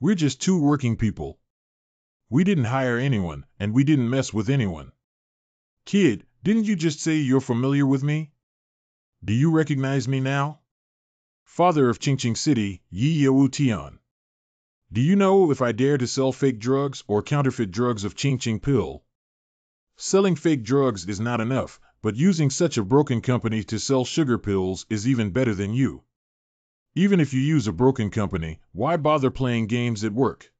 We're just two working people. We didn't hire anyone, and we didn't mess with anyone. Kid, didn't you just say you're familiar with me? Do you recognize me now? Father of Qingqing City, Yi You Tian. Do you know if I dare to sell fake drugs or counterfeit drugs of Qingqing pill? Selling fake drugs is not enough, but using such a broken company to sell sugar pills is even better than you. Even if you use a broken company, why bother playing games at work?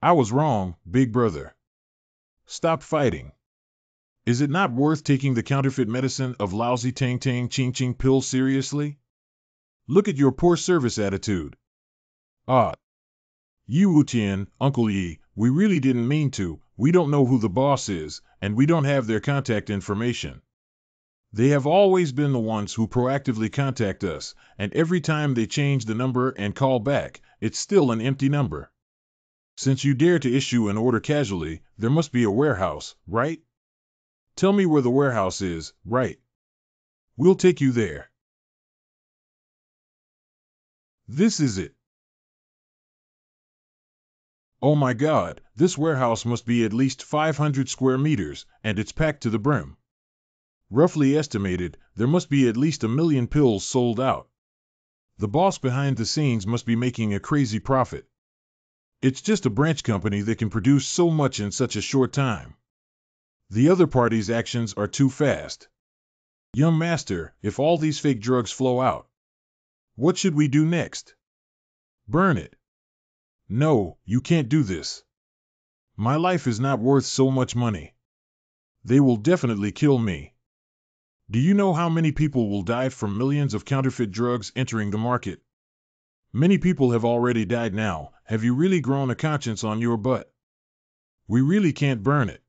I was wrong, big brother. Stop fighting. Is it not worth taking the counterfeit medicine of lousy Tang Tang Qingqing pill seriously? Look at your poor service attitude. Ah. Yi Wutian, Uncle Yi, we really didn't mean to. We don't know who the boss is, and we don't have their contact information. They have always been the ones who proactively contact us, and every time they change the number and call back, it's still an empty number. Since you dare to issue an order casually, there must be a warehouse, right? Tell me where the warehouse is, right? We'll take you there. This is it. Oh my God, this warehouse must be at least 500 square meters, and it's packed to the brim. Roughly estimated, there must be at least 1 million pills sold out. The boss behind the scenes must be making a crazy profit. It's just a branch company that can produce so much in such a short time. The other party's actions are too fast. Young master, if all these fake drugs flow out, what should we do next? Burn it. No, you can't do this. My life is not worth so much money. They will definitely kill me. Do you know how many people will die from millions of counterfeit drugs entering the market? Many people have already died now. Have you really grown a conscience on your butt? We really can't burn it.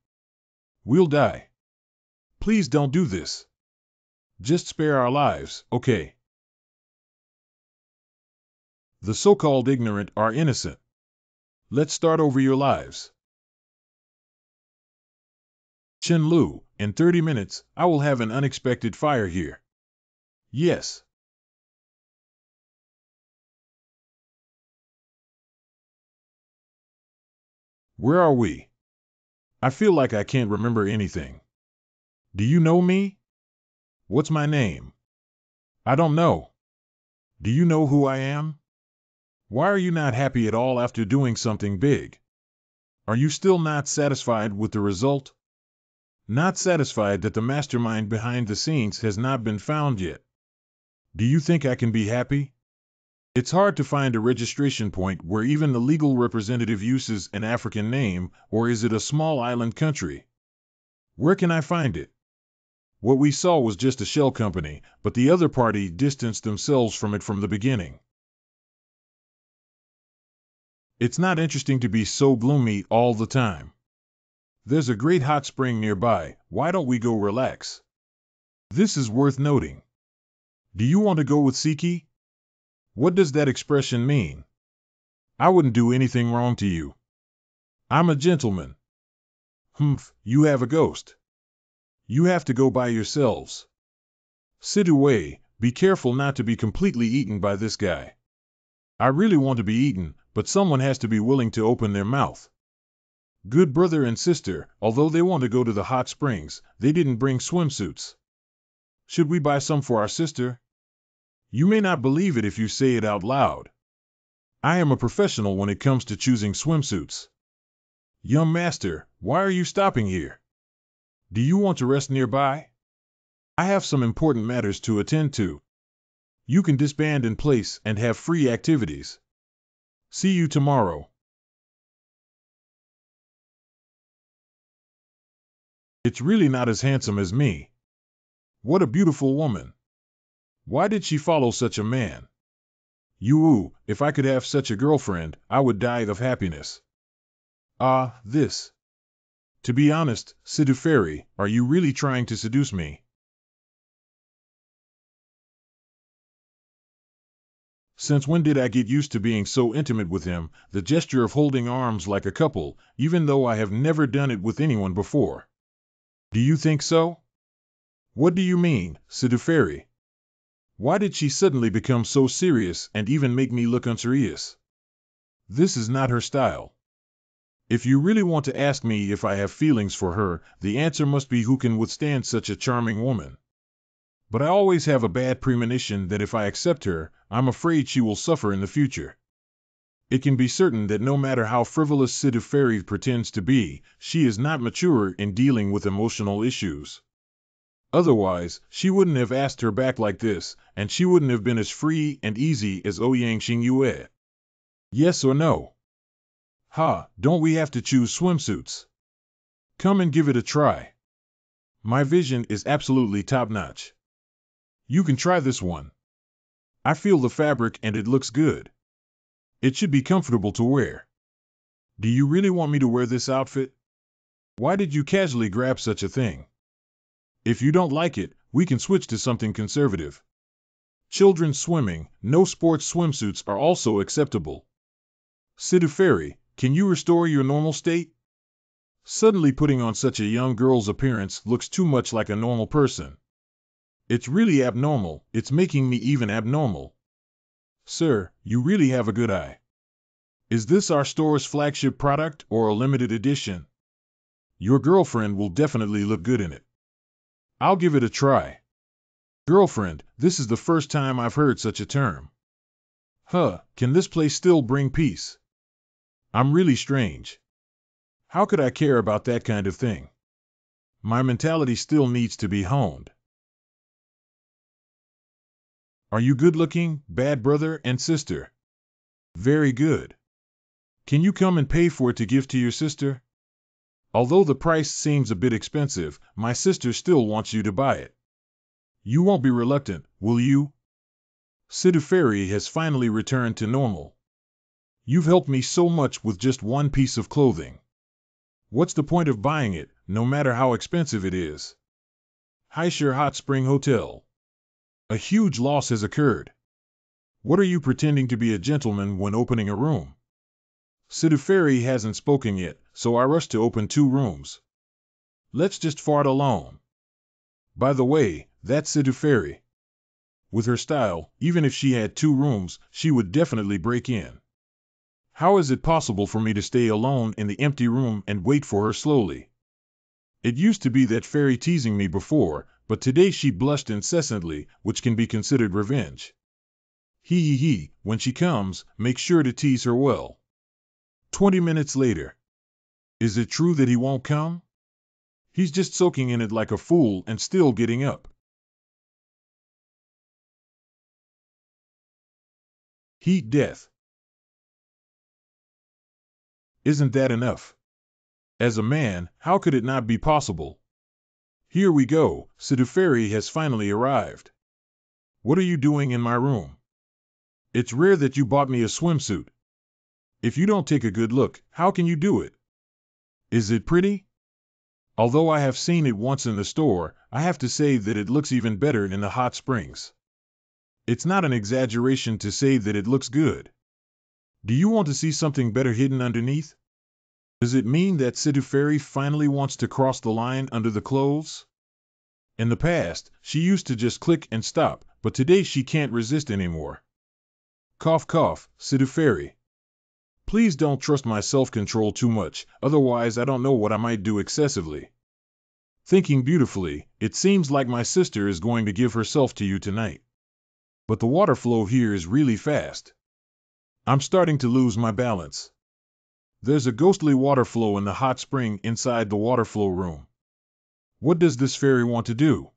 We'll die. Please don't do this. Just spare our lives, okay? The so-called ignorant are innocent. Let's start over your lives. Chen Lu, in 30 minutes, I will have an unexpected fire here. Yes. Where are we? I feel like I can't remember anything. Do you know me? What's my name? I don't know. Do you know who I am? Why are you not happy at all after doing something big? Are you still not satisfied with the result? Not satisfied that the mastermind behind the scenes has not been found yet? Do you think I can be happy? It's hard to find a registration point where even the legal representative uses an African name, or is it a small island country? Where can I find it? What we saw was just a shell company, but the other party distanced themselves from it from the beginning. It's not interesting to be so gloomy all the time. There's a great hot spring nearby. Why don't we go relax? This is worth noting. Do you want to go with Siki? What does that expression mean? I wouldn't do anything wrong to you. I'm a gentleman. Humph, you have a ghost. You have to go by yourselves. Sit away, be careful not to be completely eaten by this guy. I really want to be eaten, but someone has to be willing to open their mouth. Good brother and sister, although they want to go to the hot springs, they didn't bring swimsuits. Should we buy some for our sister? You may not believe it if you say it out loud. I am a professional when it comes to choosing swimsuits. Young master, why are you stopping here? Do you want to rest nearby? I have some important matters to attend to. You can disband in place and have free activities. See you tomorrow. It's really not as handsome as me. What a beautiful woman. Why did she follow such a man? If I could have such a girlfriend, I would die of happiness. This. To be honest, Sidhu Fairy, are you really trying to seduce me? Since when did I get used to being so intimate with him, the gesture of holding arms like a couple, even though I have never done it with anyone before? Do you think so? What do you mean, Sidhu Fairy? Why did she suddenly become so serious and even make me look unserious? This is not her style. If you really want to ask me if I have feelings for her, the answer must be who can withstand such a charming woman. But I always have a bad premonition that if I accept her, I'm afraid she will suffer in the future. It can be certain that no matter how frivolous Sidhu Fairy pretends to be, she is not mature in dealing with emotional issues. Otherwise, she wouldn't have asked her back like this, and she wouldn't have been as free and easy as Ouyang Xingyue. Yes or no? Don't we have to choose swimsuits? Come and give it a try. My vision is absolutely top-notch. You can try this one. I feel the fabric and it looks good. It should be comfortable to wear. Do you really want me to wear this outfit? Why did you casually grab such a thing? If you don't like it, we can switch to something conservative. Children's swimming, no sports swimsuits are also acceptable. Sidhu Fairy, can you restore your normal state? Suddenly putting on such a young girl's appearance looks too much like a normal person. It's really abnormal, it's making me even abnormal. Sir, you really have a good eye. Is this our store's flagship product or a limited edition? Your girlfriend will definitely look good in it. I'll give it a try. Girlfriend, this is the first time I've heard such a term. Can this place still bring peace? I'm really strange. How could I care about that kind of thing? My mentality still needs to be honed. Are you good looking, bad brother and sister? Very good. Can you come and pay for it to give to your sister? Although the price seems a bit expensive, my sister still wants you to buy it. You won't be reluctant, will you? Siduferi has finally returned to normal. You've helped me so much with just one piece of clothing. What's the point of buying it, no matter how expensive it is? Haishir Hot Spring Hotel. A huge loss has occurred. What are you pretending to be a gentleman when opening a room? Siduferi hasn't spoken yet, so I rush to open 2 rooms. Let's just fart alone. By the way, that's Siduferi. With her style, even if she had 2 rooms, she would definitely break in. How is it possible for me to stay alone in the empty room and wait for her slowly? It used to be that fairy teasing me before, but today she blushed incessantly, which can be considered revenge. He, when she comes, make sure to tease her well. 20 minutes later. Is it true that he won't come? He's just soaking in it like a fool and still getting up. Heat death. Isn't that enough? As a man, how could it not be possible? Here we go, Siduferi has finally arrived. What are you doing in my room? It's rare that you bought me a swimsuit. If you don't take a good look, how can you do it? Is it pretty? Although I have seen it once in the store, I have to say that it looks even better in the hot springs. It's not an exaggeration to say that it looks good. Do you want to see something better hidden underneath? Does it mean that Siduferi finally wants to cross the line under the clothes? In the past, she used to just click and stop, but today she can't resist anymore. Cough cough, Siduferi. Please don't trust my self-control too much, otherwise I don't know what I might do excessively. Thinking beautifully, it seems like my sister is going to give herself to you tonight. But the water flow here is really fast. I'm starting to lose my balance. There's a ghostly water flow in the hot spring inside the water flow room. What does this fairy want to do?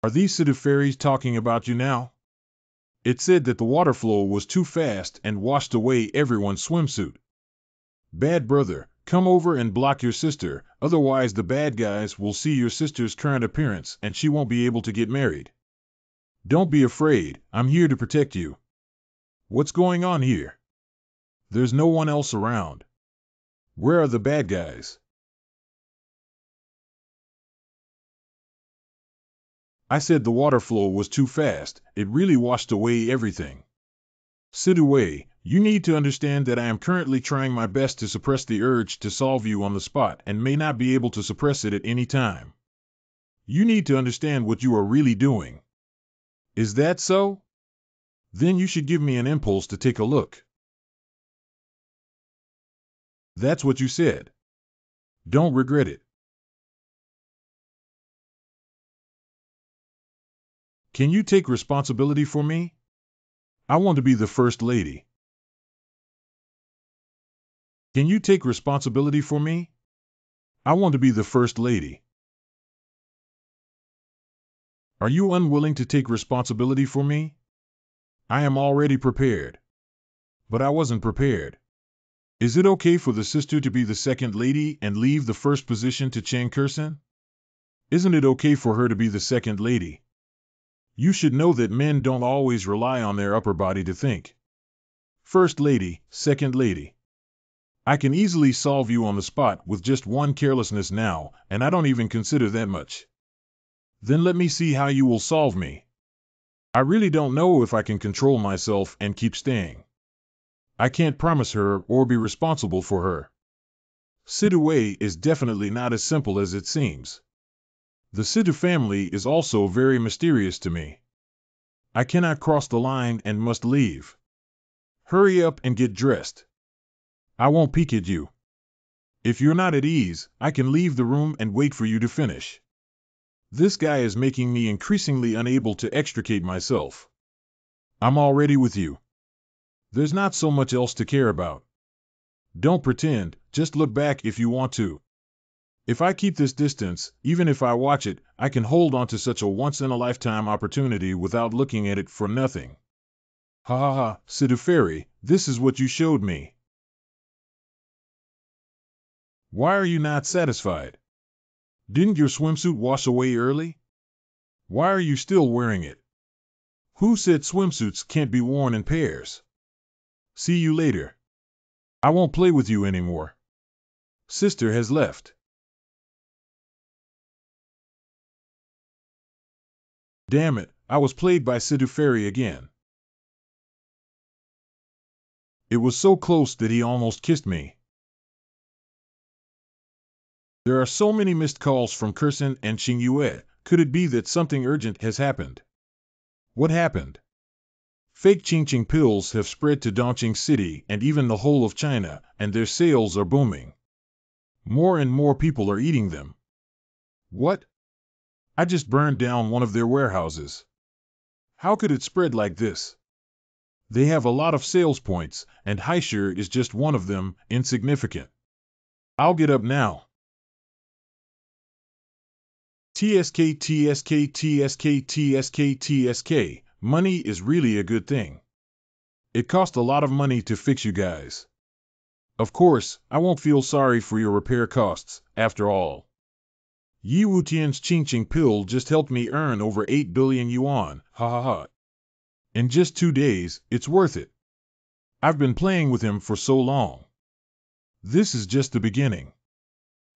Are these Sidufairies talking about you now? It said that the water flow was too fast and washed away everyone's swimsuit. Bad brother, come over and block your sister, otherwise the bad guys will see your sister's current appearance and she won't be able to get married. Don't be afraid, I'm here to protect you. What's going on here? There's no one else around. Where are the bad guys? I said the water flow was too fast, it really washed away everything. Sidue, you need to understand that I am currently trying my best to suppress the urge to solve you on the spot and may not be able to suppress it at any time. You need to understand what you are really doing. Is that so? Then you should give me an impulse to take a look. That's what you said. Don't regret it. Can you take responsibility for me? I want to be the first lady. Can you take responsibility for me? I want to be the first lady. Are you unwilling to take responsibility for me? I am already prepared. But I wasn't prepared. Is it okay for the sister to be the second lady and leave the first position to Chang Kursen? Isn't it okay for her to be the second lady? You should know that men don't always rely on their upper body to think. First lady, second lady. I can easily solve you on the spot with just one carelessness now, and I don't even consider that much. Then let me see how you will solve me. I really don't know if I can control myself and keep staying. I can't promise her or be responsible for her. Sidue is definitely not as simple as it seems. The Sidu family is also very mysterious to me. I cannot cross the line and must leave. Hurry up and get dressed. I won't peek at you. If you're not at ease, I can leave the room and wait for you to finish. This guy is making me increasingly unable to extricate myself. I'm already with you. There's not so much else to care about. Don't pretend, just look back if you want to. If I keep this distance, even if I watch it, I can hold on to such a once-in-a-lifetime opportunity without looking at it for nothing. Ha ha ha, Siduferi, this is what you showed me. Why are you not satisfied? Didn't your swimsuit wash away early? Why are you still wearing it? Who said swimsuits can't be worn in pairs? See you later. I won't play with you anymore. Sister has left. Damn it, I was played by Siduferi again. It was so close that he almost kissed me. There are so many missed calls from Kirsten and Xingyue. Could it be that something urgent has happened? What happened? Fake Qingqing pills have spread to Dongqing City and even the whole of China, and their sales are booming. More and more people are eating them. What? I just burned down one of their warehouses. How could it spread like this? They have a lot of sales points, and Haishir is just one of them, insignificant. I'll get up now. TSK, TSK, TSK, TSK, TSK. Money is really a good thing. It cost a lot of money to fix you guys. Of course, I won't feel sorry for your repair costs, after all. Yi Wutian's Qingqing pill just helped me earn over 8 billion yuan, ha ha ha. In just 2 days, it's worth it. I've been playing with him for so long. This is just the beginning.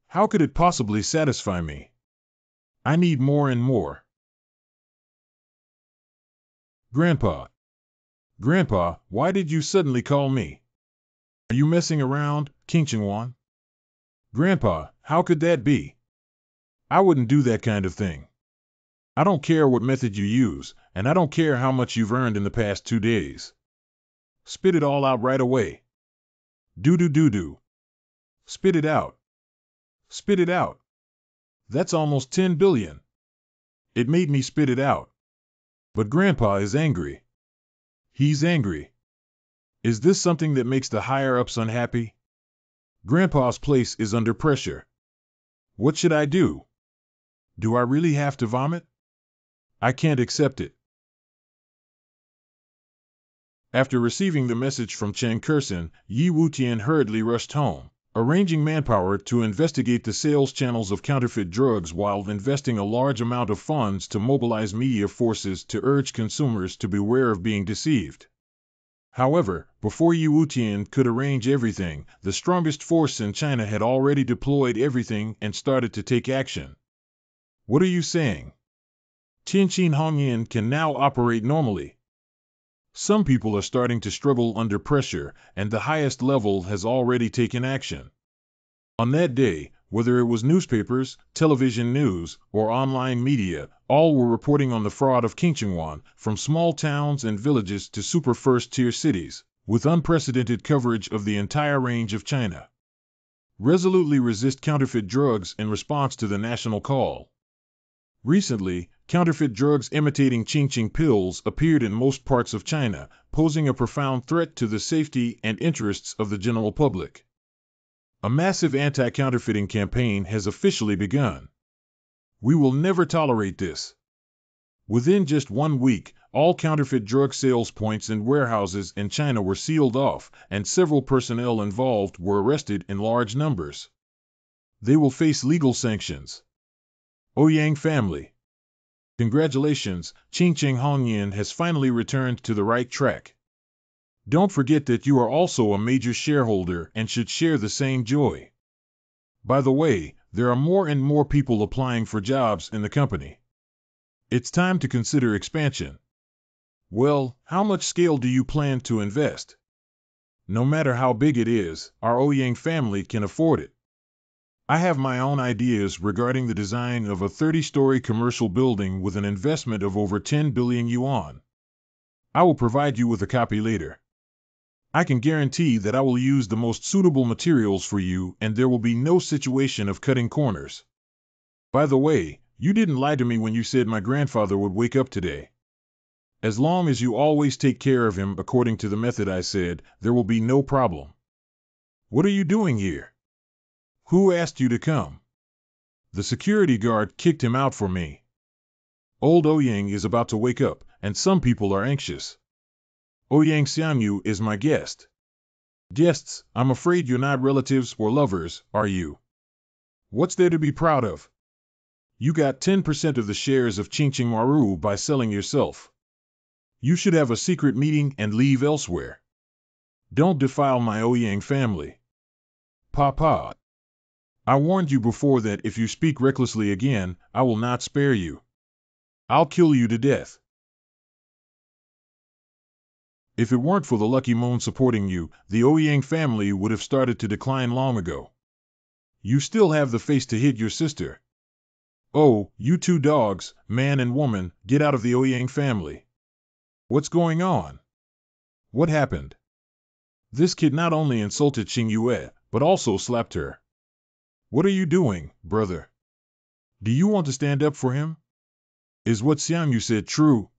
How could it possibly satisfy me? I need more and more. Grandpa. Grandpa, why did you suddenly call me? Are you messing around, Qingqingwan? Grandpa, how could that be? I wouldn't do that kind of thing. I don't care what method you use, and I don't care how much you've earned in the past 2 days. Spit it all out right away. Do. Spit it out. Spit it out. That's almost 10 billion. It made me spit it out. But Grandpa is angry. He's angry. Is this something that makes the higher-ups unhappy? Grandpa's place is under pressure. What should I do? Do I really have to vomit? I can't accept it. After receiving the message from Chen Kursen, Yi Wutian hurriedly rushed home, arranging manpower to investigate the sales channels of counterfeit drugs while investing a large amount of funds to mobilize media forces to urge consumers to beware of being deceived. However, before Yi Wutian could arrange everything, the strongest force in China had already deployed everything and started to take action. What are you saying? Tianqin Hongyan can now operate normally. Some people are starting to struggle under pressure, and the highest level has already taken action. On that day, whether it was newspapers, television news, or online media, all were reporting on the fraud of Qingqingwan, from small towns and villages to super first-tier cities, with unprecedented coverage of the entire range of China. Resolutely resist counterfeit drugs in response to the national call. Recently, counterfeit drugs imitating Qingqing pills appeared in most parts of China, posing a profound threat to the safety and interests of the general public. A massive anti-counterfeiting campaign has officially begun. We will never tolerate this. Within just 1 week, all counterfeit drug sales points and warehouses in China were sealed off, and several personnel involved were arrested in large numbers. They will face legal sanctions. Ouyang family. Congratulations, Qingqing Hongyan has finally returned to the right track. Don't forget that you are also a major shareholder and should share the same joy. By the way, there are more and more people applying for jobs in the company. It's time to consider expansion. Well, how much scale do you plan to invest? No matter how big it is, our Ouyang family can afford it. I have my own ideas regarding the design of a 30-story commercial building with an investment of over 10 billion yuan. I will provide you with a copy later. I can guarantee that I will use the most suitable materials for you and there will be no situation of cutting corners. By the way, you didn't lie to me when you said my grandfather would wake up today. As long as you always take care of him according to the method I said, there will be no problem. What are you doing here? Who asked you to come? The security guard kicked him out for me. Old Ouyang is about to wake up, and some people are anxious. Ouyang Xianyu is my guest. Guests, I'm afraid you're not relatives or lovers, are you? What's there to be proud of? You got 10% of the shares of Qingqing Maru by selling yourself. You should have a secret meeting and leave elsewhere. Don't defile my Ouyang family. Papa. I warned you before that if you speak recklessly again, I will not spare you. I'll kill you to death. If it weren't for the lucky moon supporting you, the Ouyang family would have started to decline long ago. You still have the face to hit your sister. Oh, you two dogs, man and woman, get out of the Ouyang family. What's going on? What happened? This kid not only insulted Xing Yue, but also slapped her. What are you doing, brother? Do you want to stand up for him? Is what Xiangyu said true?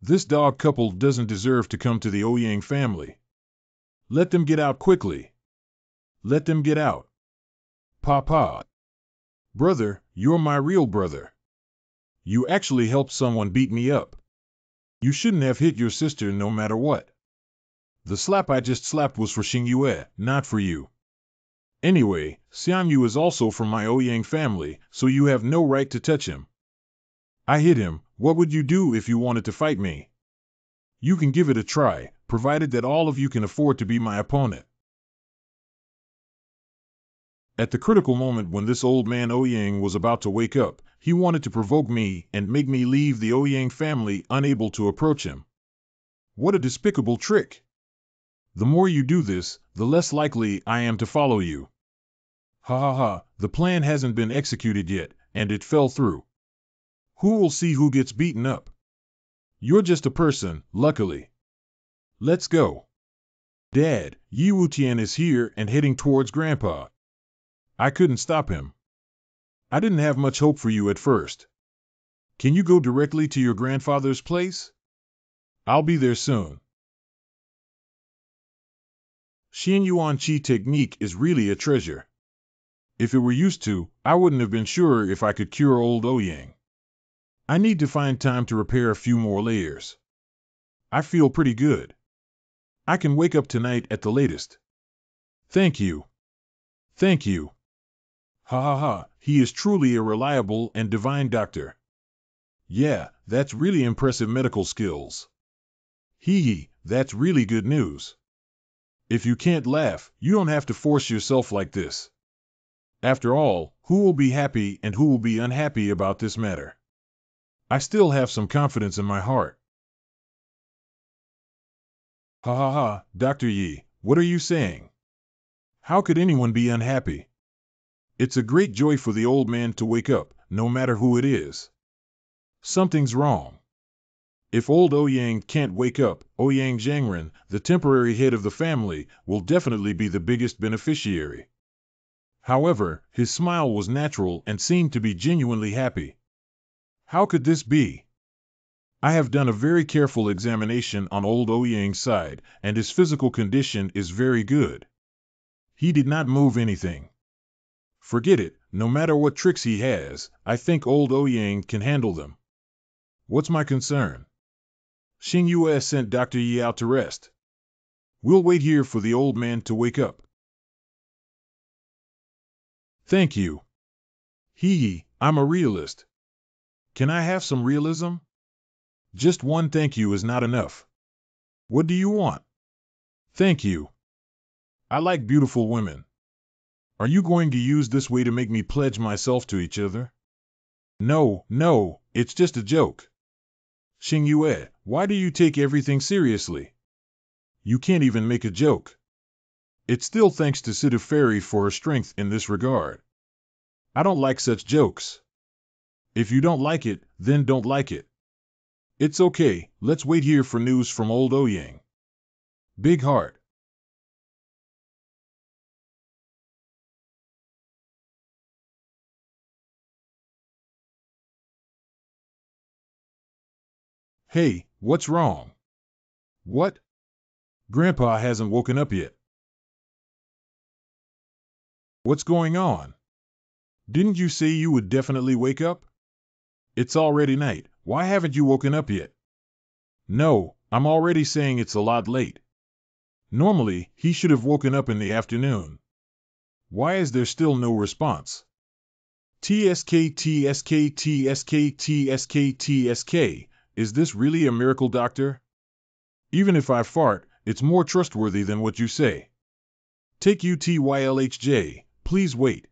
This dog couple doesn't deserve to come to the Ouyang family. Let them get out quickly. Let them get out. Papa. Brother, you're my real brother. You actually helped someone beat me up. You shouldn't have hit your sister no matter what. The slap I just slapped was for Xing Yue, not for you. Anyway, Xiangyu is also from my Ouyang family, so you have no right to touch him. I hit him. What would you do if you wanted to fight me? You can give it a try, provided that all of you can afford to be my opponent. At the critical moment when this old man Ouyang was about to wake up, he wanted to provoke me and make me leave the Ouyang family unable to approach him. What a despicable trick! The more you do this, the less likely I am to follow you. Ha ha ha, the plan hasn't been executed yet, and it fell through. Who will see who gets beaten up? You're just a person, luckily. Let's go. Dad, Yi Wutian is here and heading towards Grandpa. I couldn't stop him. I didn't have much hope for you at first. Can you go directly to your grandfather's place? I'll be there soon. Xian Yuan Qi technique is really a treasure. If it were used to, I wouldn't have been sure if I could cure old Ouyang. I need to find time to repair a few more layers. I feel pretty good. I can wake up tonight at the latest. Thank you. Thank you. Ha ha ha, he is truly a reliable and divine doctor. Yeah, that's really impressive medical skills. Hee hee, that's really good news. If you can't laugh, you don't have to force yourself like this. After all, who will be happy and who will be unhappy about this matter? I still have some confidence in my heart. Ha ha ha, Dr. Yi, what are you saying? How could anyone be unhappy? It's a great joy for the old man to wake up, no matter who it is. Something's wrong. If old Ouyang can't wake up, Ouyang Zhangren, the temporary head of the family, will definitely be the biggest beneficiary. However, his smile was natural and seemed to be genuinely happy. How could this be? I have done a very careful examination on old Ouyang's side, and his physical condition is very good. He did not move anything. Forget it, no matter what tricks he has, I think old Ouyang can handle them. What's my concern? Xing Yue sent Dr. Yi out to rest. We'll wait here for the old man to wake up. Thank you. Hee hee, I'm a realist. Can I have some realism? Just one thank you is not enough. What do you want? Thank you. I like beautiful women. Are you going to use this way to make me pledge myself to each other? No, no, it's just a joke. Xing Yue, why do you take everything seriously? You can't even make a joke. It's still thanks to Siddhu Fairy for her strength in this regard. I don't like such jokes. If you don't like it, then don't like it. It's okay, let's wait here for news from old Ouyang. Big heart. Hey, what's wrong? What? Grandpa hasn't woken up yet. What's going on? Didn't you say you would definitely wake up? It's already night. Why haven't you woken up yet? No, I'm already saying it's a lot late. Normally, he should have woken up in the afternoon. Why is there still no response? TSK, TSK, TSK, TSK, TSK. Is this really a miracle, doctor? Even if I fart, it's more trustworthy than what you say. Take UTYLHJ, please wait.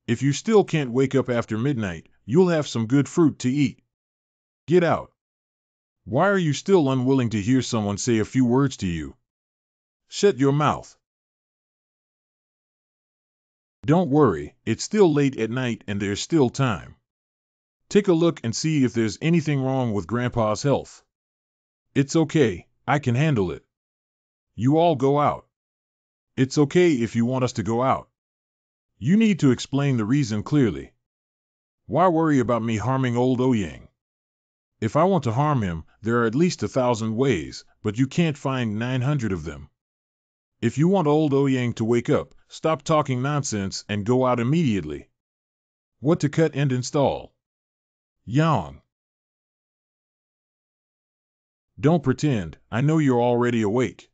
If you still can't wake up after midnight, you'll have some good fruit to eat. Get out. Why are you still unwilling to hear someone say a few words to you? Shut your mouth. Don't worry, it's still late at night and there's still time. Take a look and see if there's anything wrong with Grandpa's health. It's okay, I can handle it. You all go out. It's okay if you want us to go out. You need to explain the reason clearly. Why worry about me harming old Ouyang? If I want to harm him, there are at least 1,000 ways, but you can't find 900 of them. If you want old Ouyang to wake up, stop talking nonsense and go out immediately. What to cut and install? Yang. Don't pretend, I know you're already awake.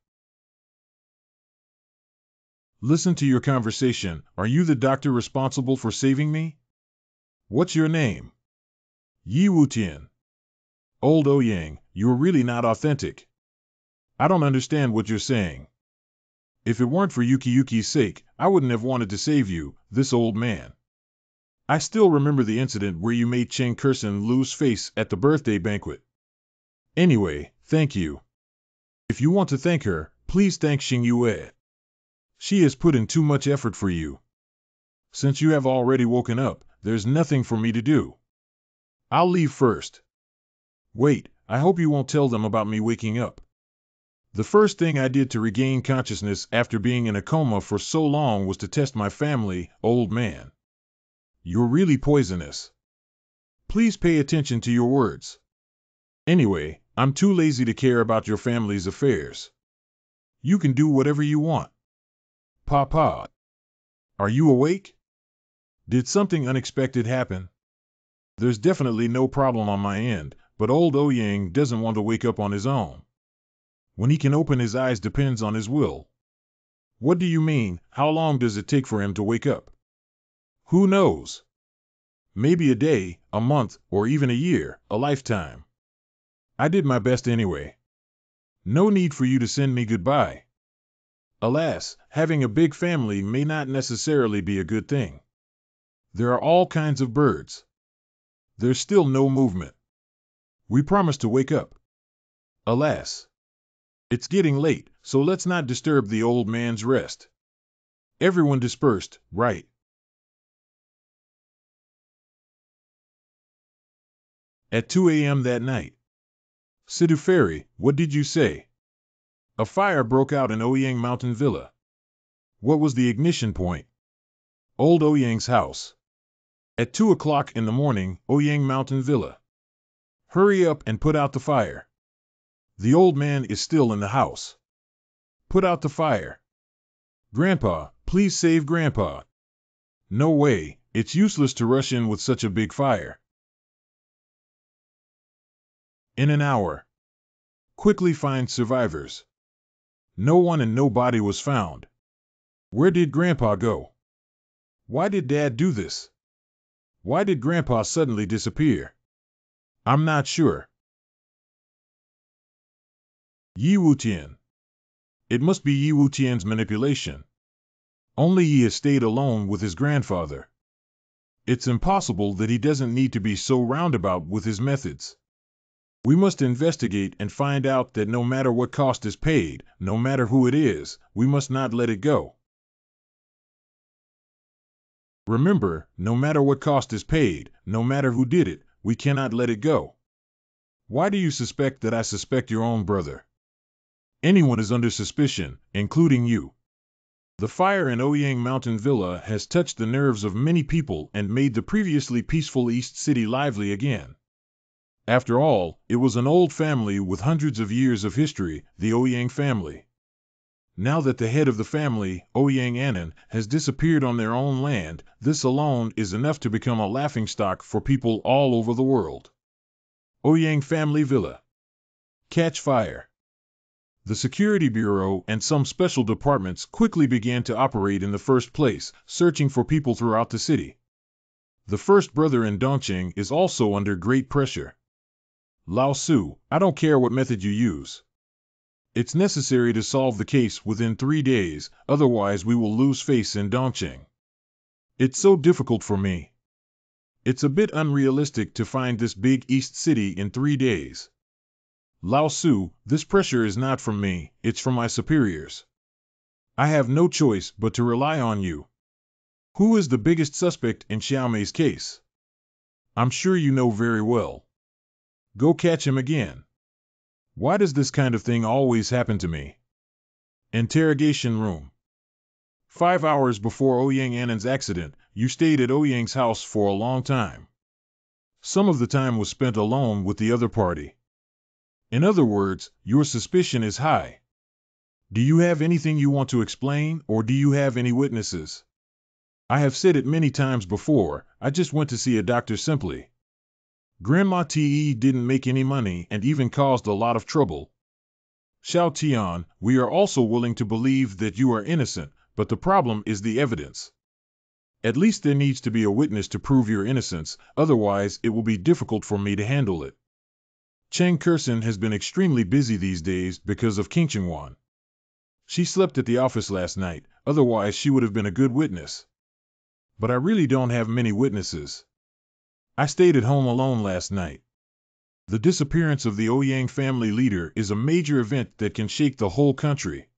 Listen to your conversation. Are you the doctor responsible for saving me? What's your name? Yi Wutian. Old Ouyang, you're really not authentic. I don't understand what you're saying. If it weren't for Yuki's sake, I wouldn't have wanted to save you, this old man. I still remember the incident where you made Cheng Kursen lose face at the birthday banquet. Anyway, thank you. If you want to thank her, please thank Xing Yue. She has put in too much effort for you. Since you have already woken up, there's nothing for me to do. I'll leave first. Wait, I hope you won't tell them about me waking up. The first thing I did to regain consciousness after being in a coma for so long was to test my family, old man. You're really poisonous. Please pay attention to your words. Anyway, I'm too lazy to care about your family's affairs. You can do whatever you want. Papa. Are you awake? Did something unexpected happen? There's definitely no problem on my end, but old Ouyang doesn't want to wake up on his own. When he can open his eyes depends on his will. What do you mean, how long does it take for him to wake up? Who knows? Maybe a day, a month, or even a year, a lifetime. I did my best anyway. No need for you to send me goodbye. Alas, having a big family may not necessarily be a good thing. There are all kinds of birds. There's still no movement. We promised to wake up. Alas. It's getting late, so let's not disturb the old man's rest. Everyone dispersed, right? At 2 a.m. that night. Sidu Ferry, what did you say? A fire broke out in Ouyang Mountain Villa. What was the ignition point? Old Ouyang's house. At 2 o'clock in the morning, Ouyang Mountain Villa. Hurry up and put out the fire. The old man is still in the house. Put out the fire. Grandpa, please save Grandpa. No way, it's useless to rush in with such a big fire. In an hour. Quickly find survivors. No one and no body was found. Where did Grandpa go? Why did Dad do this? Why did Grandpa suddenly disappear? I'm not sure. Yi Wutian. It must be Yi Wutian's manipulation. Only Yi has stayed alone with his grandfather. It's impossible that he doesn't need to be so roundabout with his methods. We must investigate and find out that no matter what cost is paid, no matter who it is, we must not let it go. Remember, no matter what cost is paid, no matter who did it, we cannot let it go. Why do you suspect that I suspect your own brother? Anyone is under suspicion, including you. The fire in Ouyang Mountain Villa has touched the nerves of many people and made the previously peaceful East City lively again. After all, it was an old family with hundreds of years of history, the Ouyang family. Now that the head of the family, Ouyang Anan, has disappeared on their own land, this alone is enough to become a laughingstock for people all over the world. Ouyang family villa. Catch fire. The Security Bureau and some special departments quickly began to operate in the first place, searching for people throughout the city. The first brother in Dongqing is also under great pressure. Lao Su, I don't care what method you use. It's necessary to solve the case within 3 days, otherwise we will lose face in Dongqing. It's so difficult for me. It's a bit unrealistic to find this big east city in 3 days. Lao Su, this pressure is not from me, it's from my superiors. I have no choice but to rely on you. Who is the biggest suspect in Xiaomei's case? I'm sure you know very well. Go catch him again. Why does this kind of thing always happen to me? Interrogation room. 5 hours before Ouyang Anan's accident, you stayed at Ouyang's house for a long time. Some of the time was spent alone with the other party. In other words, your suspicion is high. Do you have anything you want to explain, or do you have any witnesses? I have said it many times before, I just went to see a doctor simply. Grandma Te didn't make any money and even caused a lot of trouble. Xiao Tian, we are also willing to believe that you are innocent, but the problem is the evidence. At least there needs to be a witness to prove your innocence, otherwise it will be difficult for me to handle it. Cheng Kurson has been extremely busy these days because of King Chengwan. She slept at the office last night, otherwise she would have been a good witness. But I really don't have many witnesses. I stayed at home alone last night. The disappearance of the Ouyang family leader is a major event that can shake the whole country.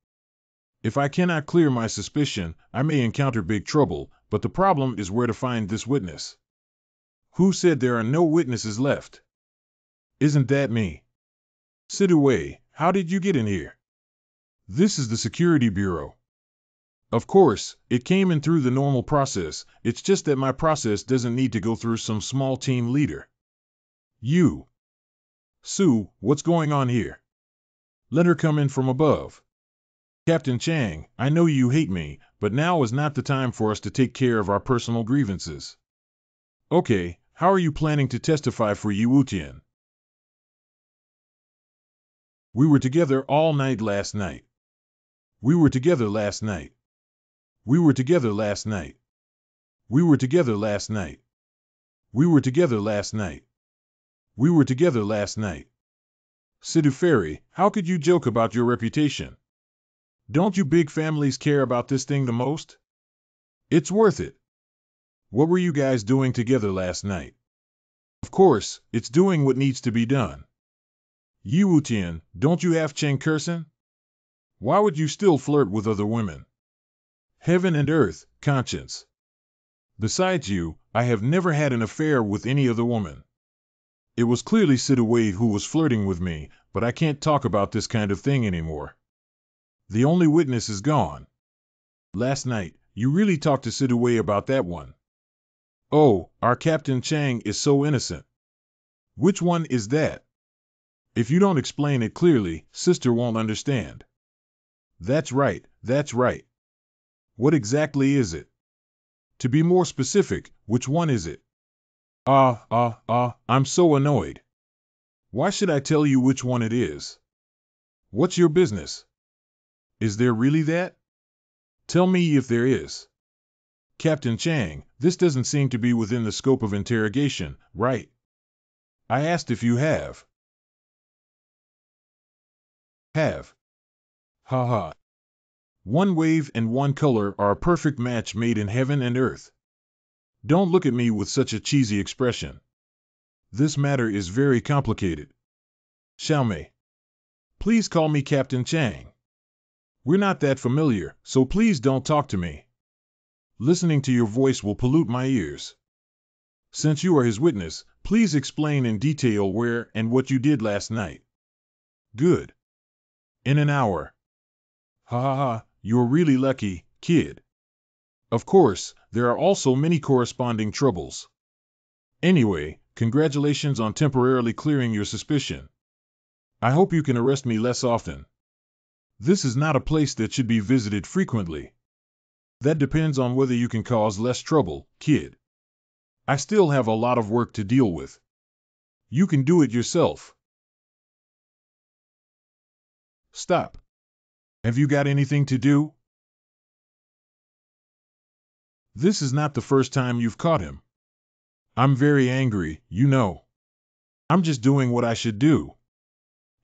If I cannot clear my suspicion, I may encounter big trouble, but the problem is where to find this witness. Who said there are no witnesses left? Isn't that me? Sidawei, how did you get in here? This is the Security Bureau. Of course, it came in through the normal process, it's just that my process doesn't need to go through some small team leader. You. Su, what's going on here? Let her come in from above. Captain Chang, I know you hate me, but now is not the time for us to take care of our personal grievances. Okay, how are you planning to testify for Yi Wutian? We were together all night last night. We were together last night. We were together last night. We were together last night. We were together last night. We were together last night. Sidu Fairy, how could you joke about your reputation? Don't you big families care about this thing the most? It's worth it. What were you guys doing together last night? Of course, it's doing what needs to be done. Yi Wutian, don't you have Cheng Kurson? Why would you still flirt with other women? Heaven and earth, conscience. Besides you, I have never had an affair with any other woman. It was clearly Sidawei who was flirting with me, but I can't talk about this kind of thing anymore. The only witness is gone. Last night, you really talked to Sidawei about that one. Oh, our Captain Chang is so innocent. Which one is that? If you don't explain it clearly, sister won't understand. That's right, that's right. What exactly is it? To be more specific, which one is it? I'm so annoyed. Why should I tell you which one it is? What's your business? Is there really that? Tell me if there is. Captain Chang, this doesn't seem to be within the scope of interrogation, right? I asked if you have. Have. Ha ha. One wave and one color are a perfect match made in heaven and earth. Don't look at me with such a cheesy expression. This matter is very complicated. Xiaomei. Please call me Captain Chang. We're not that familiar, so please don't talk to me. Listening to your voice will pollute my ears. Since you are his witness, please explain in detail where and what you did last night. Good. In an hour. Ha ha ha, you're really lucky, kid. Of course, there are also many corresponding troubles. Anyway, congratulations on temporarily clearing your suspicion. I hope you can arrest me less often. This is not a place that should be visited frequently. That depends on whether you can cause less trouble, kid. I still have a lot of work to deal with. You can do it yourself. Stop. Have you got anything to do? This is not the first time you've caught him. I'm very angry, you know. I'm just doing what I should do.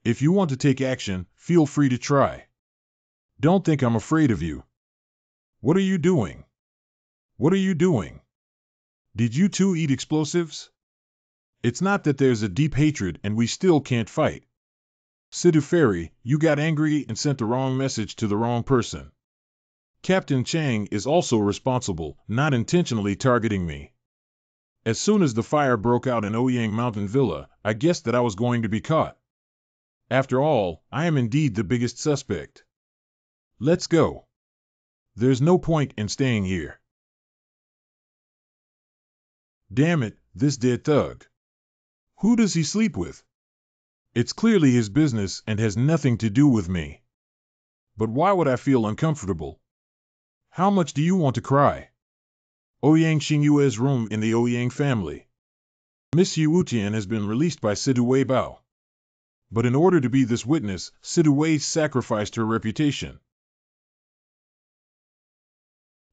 If you want to take action, feel free to try. Don't think I'm afraid of you. What are you doing? What are you doing? Did you two eat explosives? It's not that there's a deep hatred and we still can't fight. Siduferi, you got angry and sent the wrong message to the wrong person. Captain Chang is also responsible, not intentionally targeting me. As soon as the fire broke out in Ouyang Mountain Villa, I guessed that I was going to be caught. After all, I am indeed the biggest suspect. Let's go. There's no point in staying here. Damn it, this dead thug. Who does he sleep with? It's clearly his business and has nothing to do with me. But why would I feel uncomfortable? How much do you want to cry? Ouyang Xingyue's room in the Ouyang family. Miss Yu Wutian has been released by Sidui Bao. But in order to be this witness, Sidui sacrificed her reputation.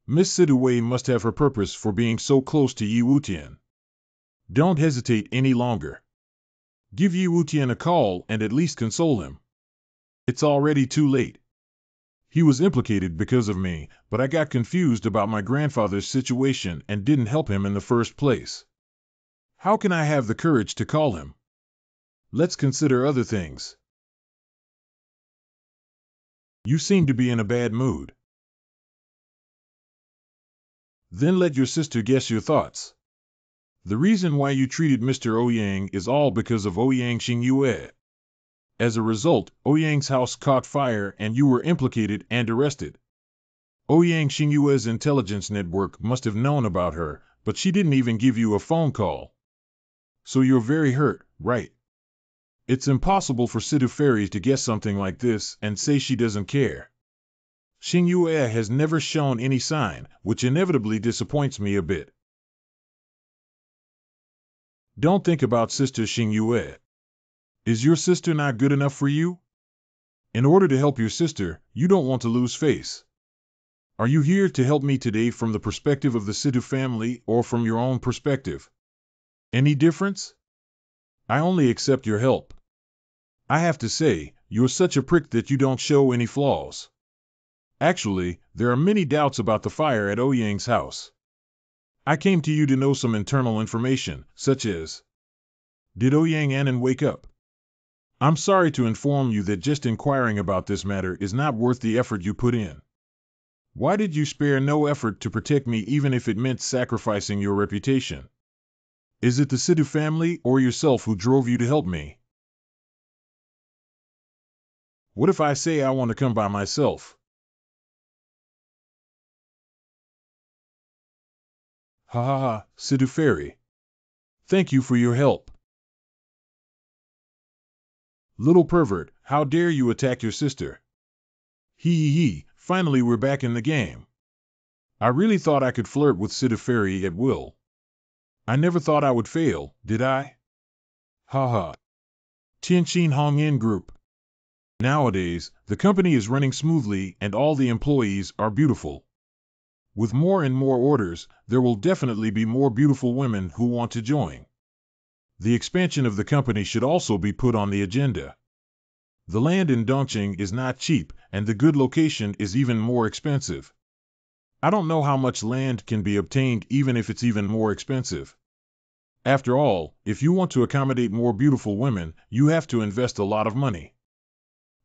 Miss Sidui must have her purpose for being so close to Yi Wutian. Don't hesitate any longer. Give Yi Wutian a call and at least console him. It's already too late. He was implicated because of me, but I got confused about my grandfather's situation and didn't help him in the first place. How can I have the courage to call him? Let's consider other things. You seem to be in a bad mood. Then let your sister guess your thoughts. The reason why you treated Mr. Ouyang is all because of Ouyang Xingyue. As a result, Ouyang's house caught fire and you were implicated and arrested. Ouyang Xingyue's intelligence network must have known about her, but she didn't even give you a phone call. So you're very hurt, right? It's impossible for Siduferi to guess something like this and say she doesn't care. Xingyue has never shown any sign, which inevitably disappoints me a bit. Don't think about Sister Xingyue. Is your sister not good enough for you? In order to help your sister, you don't want to lose face. Are you here to help me today from the perspective of the Sidu family or from your own perspective? Any difference? I only accept your help. I have to say, you're such a prick that you don't show any flaws. Actually, there are many doubts about the fire at Ouyang's house. I came to you to know some internal information, such as, did Ouyang Anan wake up? I'm sorry to inform you that just inquiring about this matter is not worth the effort you put in. Why did you spare no effort to protect me even if it meant sacrificing your reputation? Is it the Sidu family or yourself who drove you to help me? What if I say I want to come by myself? Ha ha ha, Sidu Fairy. Thank you for your help. Little pervert, how dare you attack your sister? Hee, finally we're back in the game. I really thought I could flirt with Sidu Fairy at will. I never thought I would fail, did I? Ha ha. Tianqin Hongyan Group. Nowadays, the company is running smoothly and all the employees are beautiful. With more and more orders, there will definitely be more beautiful women who want to join. The expansion of the company should also be put on the agenda. The land in Dongqing is not cheap, and the good location is even more expensive. I don't know how much land can be obtained even if it's even more expensive. After all, if you want to accommodate more beautiful women, you have to invest a lot of money.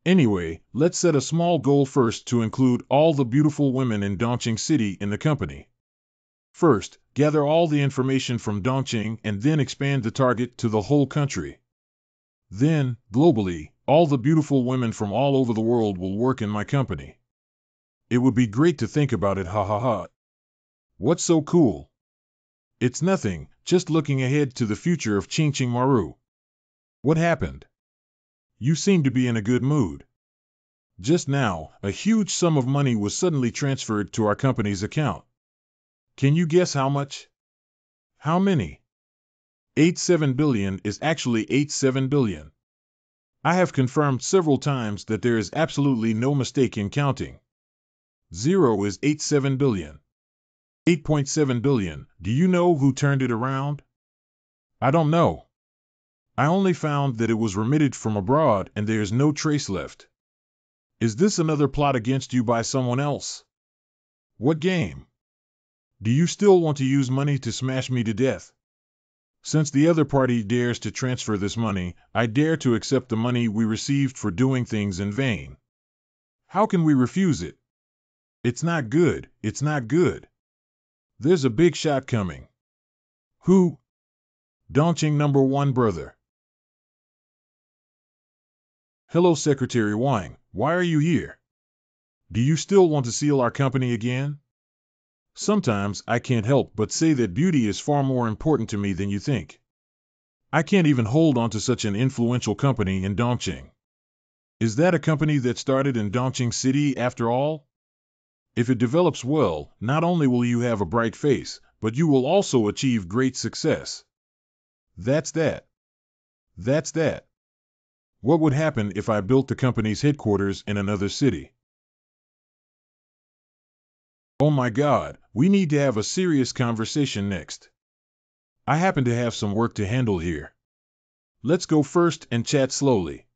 Anyway, let's set a small goal first to include all the beautiful women in Dongqing City in the company. First, gather all the information from Dongqing and then expand the target to the whole country. Then, globally, all the beautiful women from all over the world will work in my company. It would be great to think about it, ha ha ha. What's so cool? It's nothing, just looking ahead to the future of Qingqing Maru. What happened? You seem to be in a good mood. Just now, a huge sum of money was suddenly transferred to our company's account. Can you guess how much? How many? 87 billion is actually 87 billion. I have confirmed several times that there is absolutely no mistake in counting. 0 is 87 billion. 8.7 billion. Do you know who turned it around? I don't know. I only found that it was remitted from abroad and there is no trace left. Is this another plot against you by someone else? What game? Do you still want to use money to smash me to death? Since the other party dares to transfer this money, I dare to accept the money we received for doing things in vain. How can we refuse it? It's not good, it's not good. There's a big shot coming. Who? Dongqing number 1 brother. Hello Secretary Wang, why are you here? Do you still want to seal our company again? Sometimes I can't help but say that beauty is far more important to me than you think. I can't even hold on to such an influential company in Dongqing. Is that a company that started in Dongqing City after all? If it develops well, not only will you have a bright face, but you will also achieve great success. That's that. That's that. What would happen if I built the company's headquarters in another city? Oh my God, we need to have a serious conversation next. I happen to have some work to handle here. Let's go first and chat slowly.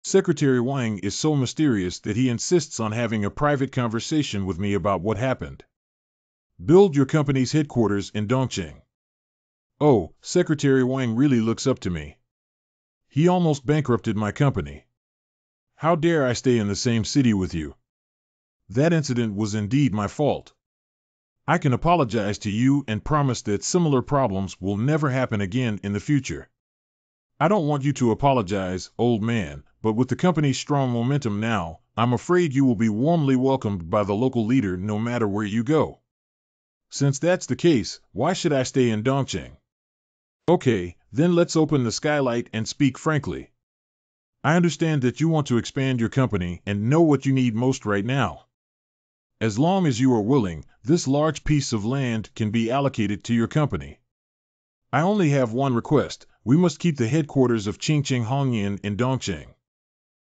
Secretary Wang is so mysterious that he insists on having a private conversation with me about what happened. Build your company's headquarters in Dongqing. Oh, Secretary Wang really looks up to me. He almost bankrupted my company. How dare I stay in the same city with you? That incident was indeed my fault. I can apologize to you and promise that similar problems will never happen again in the future. I don't want you to apologize, old man, but with the company's strong momentum now, I'm afraid you will be warmly welcomed by the local leader no matter where you go. Since that's the case, why should I stay in Dongqing? Okay, then let's open the skylight and speak frankly. I understand that you want to expand your company and know what you need most right now. As long as you are willing, this large piece of land can be allocated to your company. I only have one request. We must keep the headquarters of Qingqing Hongyan in Dongqing.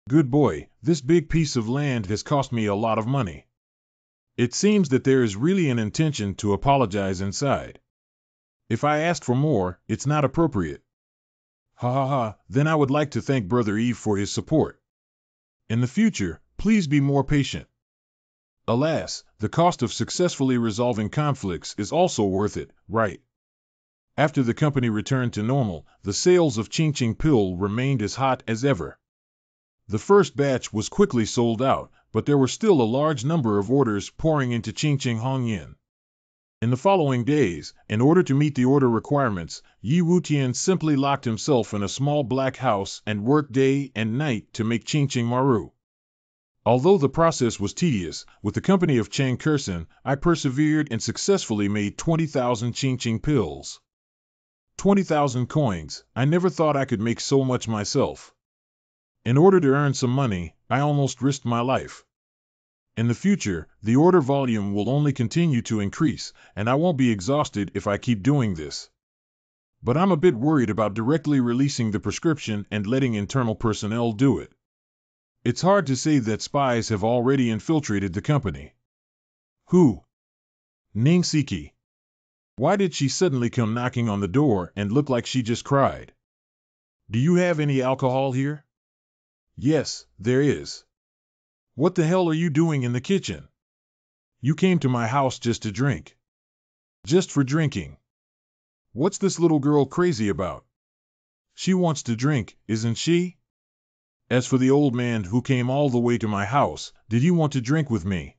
Good boy, this big piece of land has cost me a lot of money. It seems that there is really an intention to apologize inside. If I asked for more, it's not appropriate. Ha ha ha, then I would like to thank Brother Eve for his support. In the future, please be more patient. Alas, the cost of successfully resolving conflicts is also worth it, right? After the company returned to normal, the sales of Qingqing Pill remained as hot as ever. The first batch was quickly sold out, but there were still a large number of orders pouring into Qingqing Hongyan. In the following days, in order to meet the order requirements, Yi Wutian simply locked himself in a small black house and worked day and night to make Qingqing Maru. Although the process was tedious, with the company of Chang Kursen, I persevered and successfully made 20,000 Qingqing pills. 20,000 coins, I never thought I could make so much myself. In order to earn some money, I almost risked my life. In the future, the order volume will only continue to increase, and I won't be exhausted if I keep doing this. But I'm a bit worried about directly releasing the prescription and letting internal personnel do it. It's hard to say that spies have already infiltrated the company. Who? Ning Siki. Why did she suddenly come knocking on the door and look like she just cried? Do you have any alcohol here? Yes, there is. What the hell are you doing in the kitchen? You came to my house just to drink. Just for drinking. What's this little girl crazy about? She wants to drink, isn't she? As for the old man who came all the way to my house, did he want to drink with me?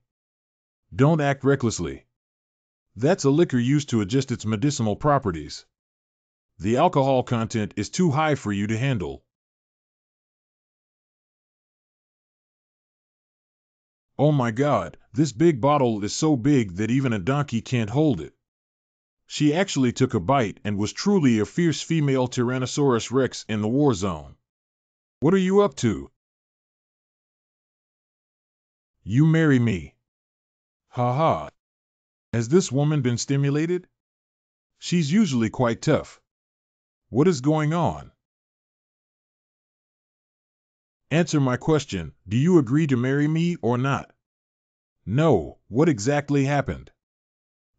Don't act recklessly. That's a liquor used to adjust its medicinal properties. The alcohol content is too high for you to handle. Oh my God, this big bottle is so big that even a donkey can't hold it. She actually took a bite and was truly a fierce female Tyrannosaurus Rex in the war zone. What are you up to? You marry me. Ha ha. Has this woman been stimulated? She's usually quite tough. What is going on? Answer my question. Do you agree to marry me or not? No. What exactly happened?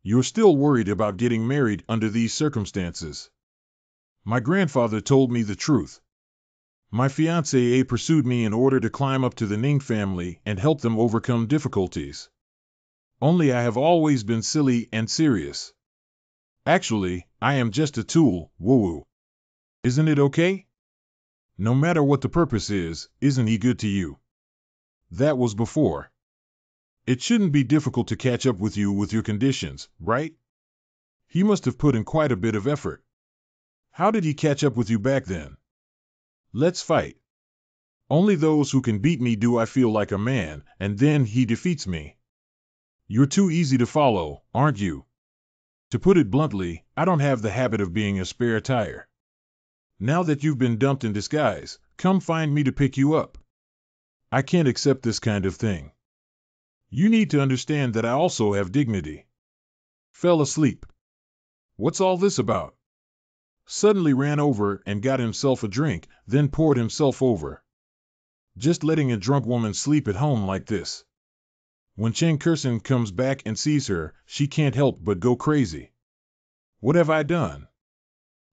You're still worried about getting married under these circumstances. My grandfather told me the truth. My fiancée pursued me in order to climb up to the Ning family and help them overcome difficulties. Only I have always been silly and serious. Actually, I am just a tool, woo-woo. Isn't it okay? No matter what the purpose is, isn't he good to you? That was before. It shouldn't be difficult to catch up with you with your conditions, right? He must have put in quite a bit of effort. How did he catch up with you back then? Let's fight. Only those who can beat me do I feel like a man, and then he defeats me. You're too easy to follow, aren't you? To put it bluntly, I don't have the habit of being a spare tire. Now that you've been dumped in disguise, come find me to pick you up. I can't accept this kind of thing. You need to understand that I also have dignity. Fell asleep. What's all this about? Suddenly ran over and got himself a drink, then poured himself over. Just letting a drunk woman sleep at home like this. When Chen Kursen comes back and sees her, she can't help but go crazy. What have I done?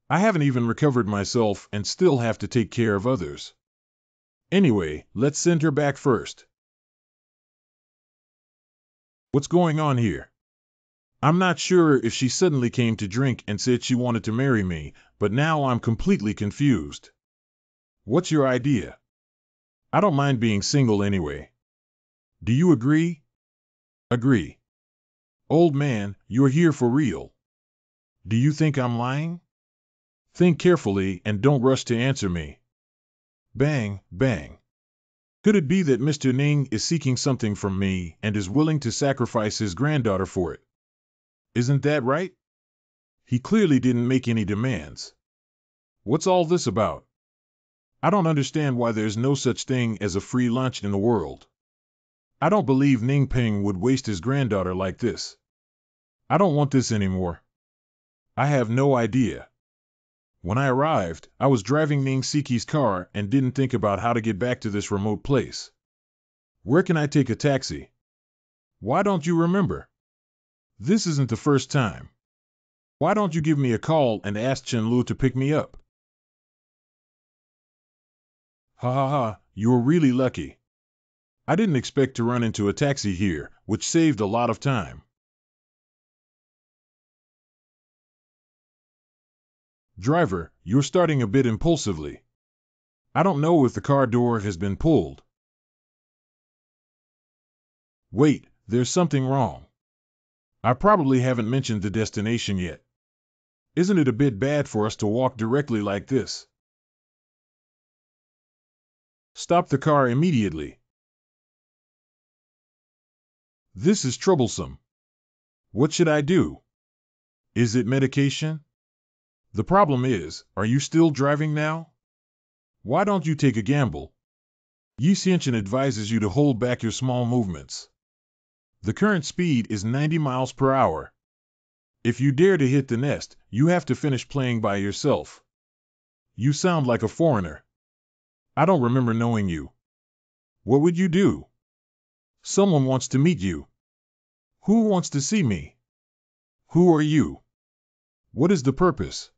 I haven't even recovered myself and still have to take care of others. Anyway, let's send her back first. What's going on here? I'm not sure if she suddenly came to drink and said she wanted to marry me, but now I'm completely confused. What's your idea? I don't mind being single anyway. Do you agree? Agree. Old man, you're here for real. Do you think I'm lying? Think carefully and don't rush to answer me. Bang, bang. Could it be that Mr. Ning is seeking something from me and is willing to sacrifice his granddaughter for it? Isn't that right? He clearly didn't make any demands. What's all this about? I don't understand why there's no such thing as a free lunch in the world. I don't believe Ning Peng would waste his granddaughter like this. I don't want this anymore. I have no idea. When I arrived, I was driving Ning Siki's car and didn't think about how to get back to this remote place. Where can I take a taxi? Why don't you remember? This isn't the first time. Why don't you give me a call and ask Chen Lu to pick me up? Ha ha ha, you were really lucky. I didn't expect to run into a taxi here, which saved a lot of time. Driver, you're starting a bit impulsively. I don't know if the car door has been pulled. Wait, there's something wrong. I probably haven't mentioned the destination yet. Isn't it a bit bad for us to walk directly like this? Stop the car immediately. This is troublesome. What should I do? Is it medication? The problem is, are you still driving now? Why don't you take a gamble? Yi Xianchen advises you to hold back your small movements. The current speed is 90 miles per hour. If you dare to hit the nest, you have to finish playing by yourself. You sound like a foreigner. I don't remember knowing you. What would you do? Someone wants to meet you. Who wants to see me? Who are you? What is the purpose?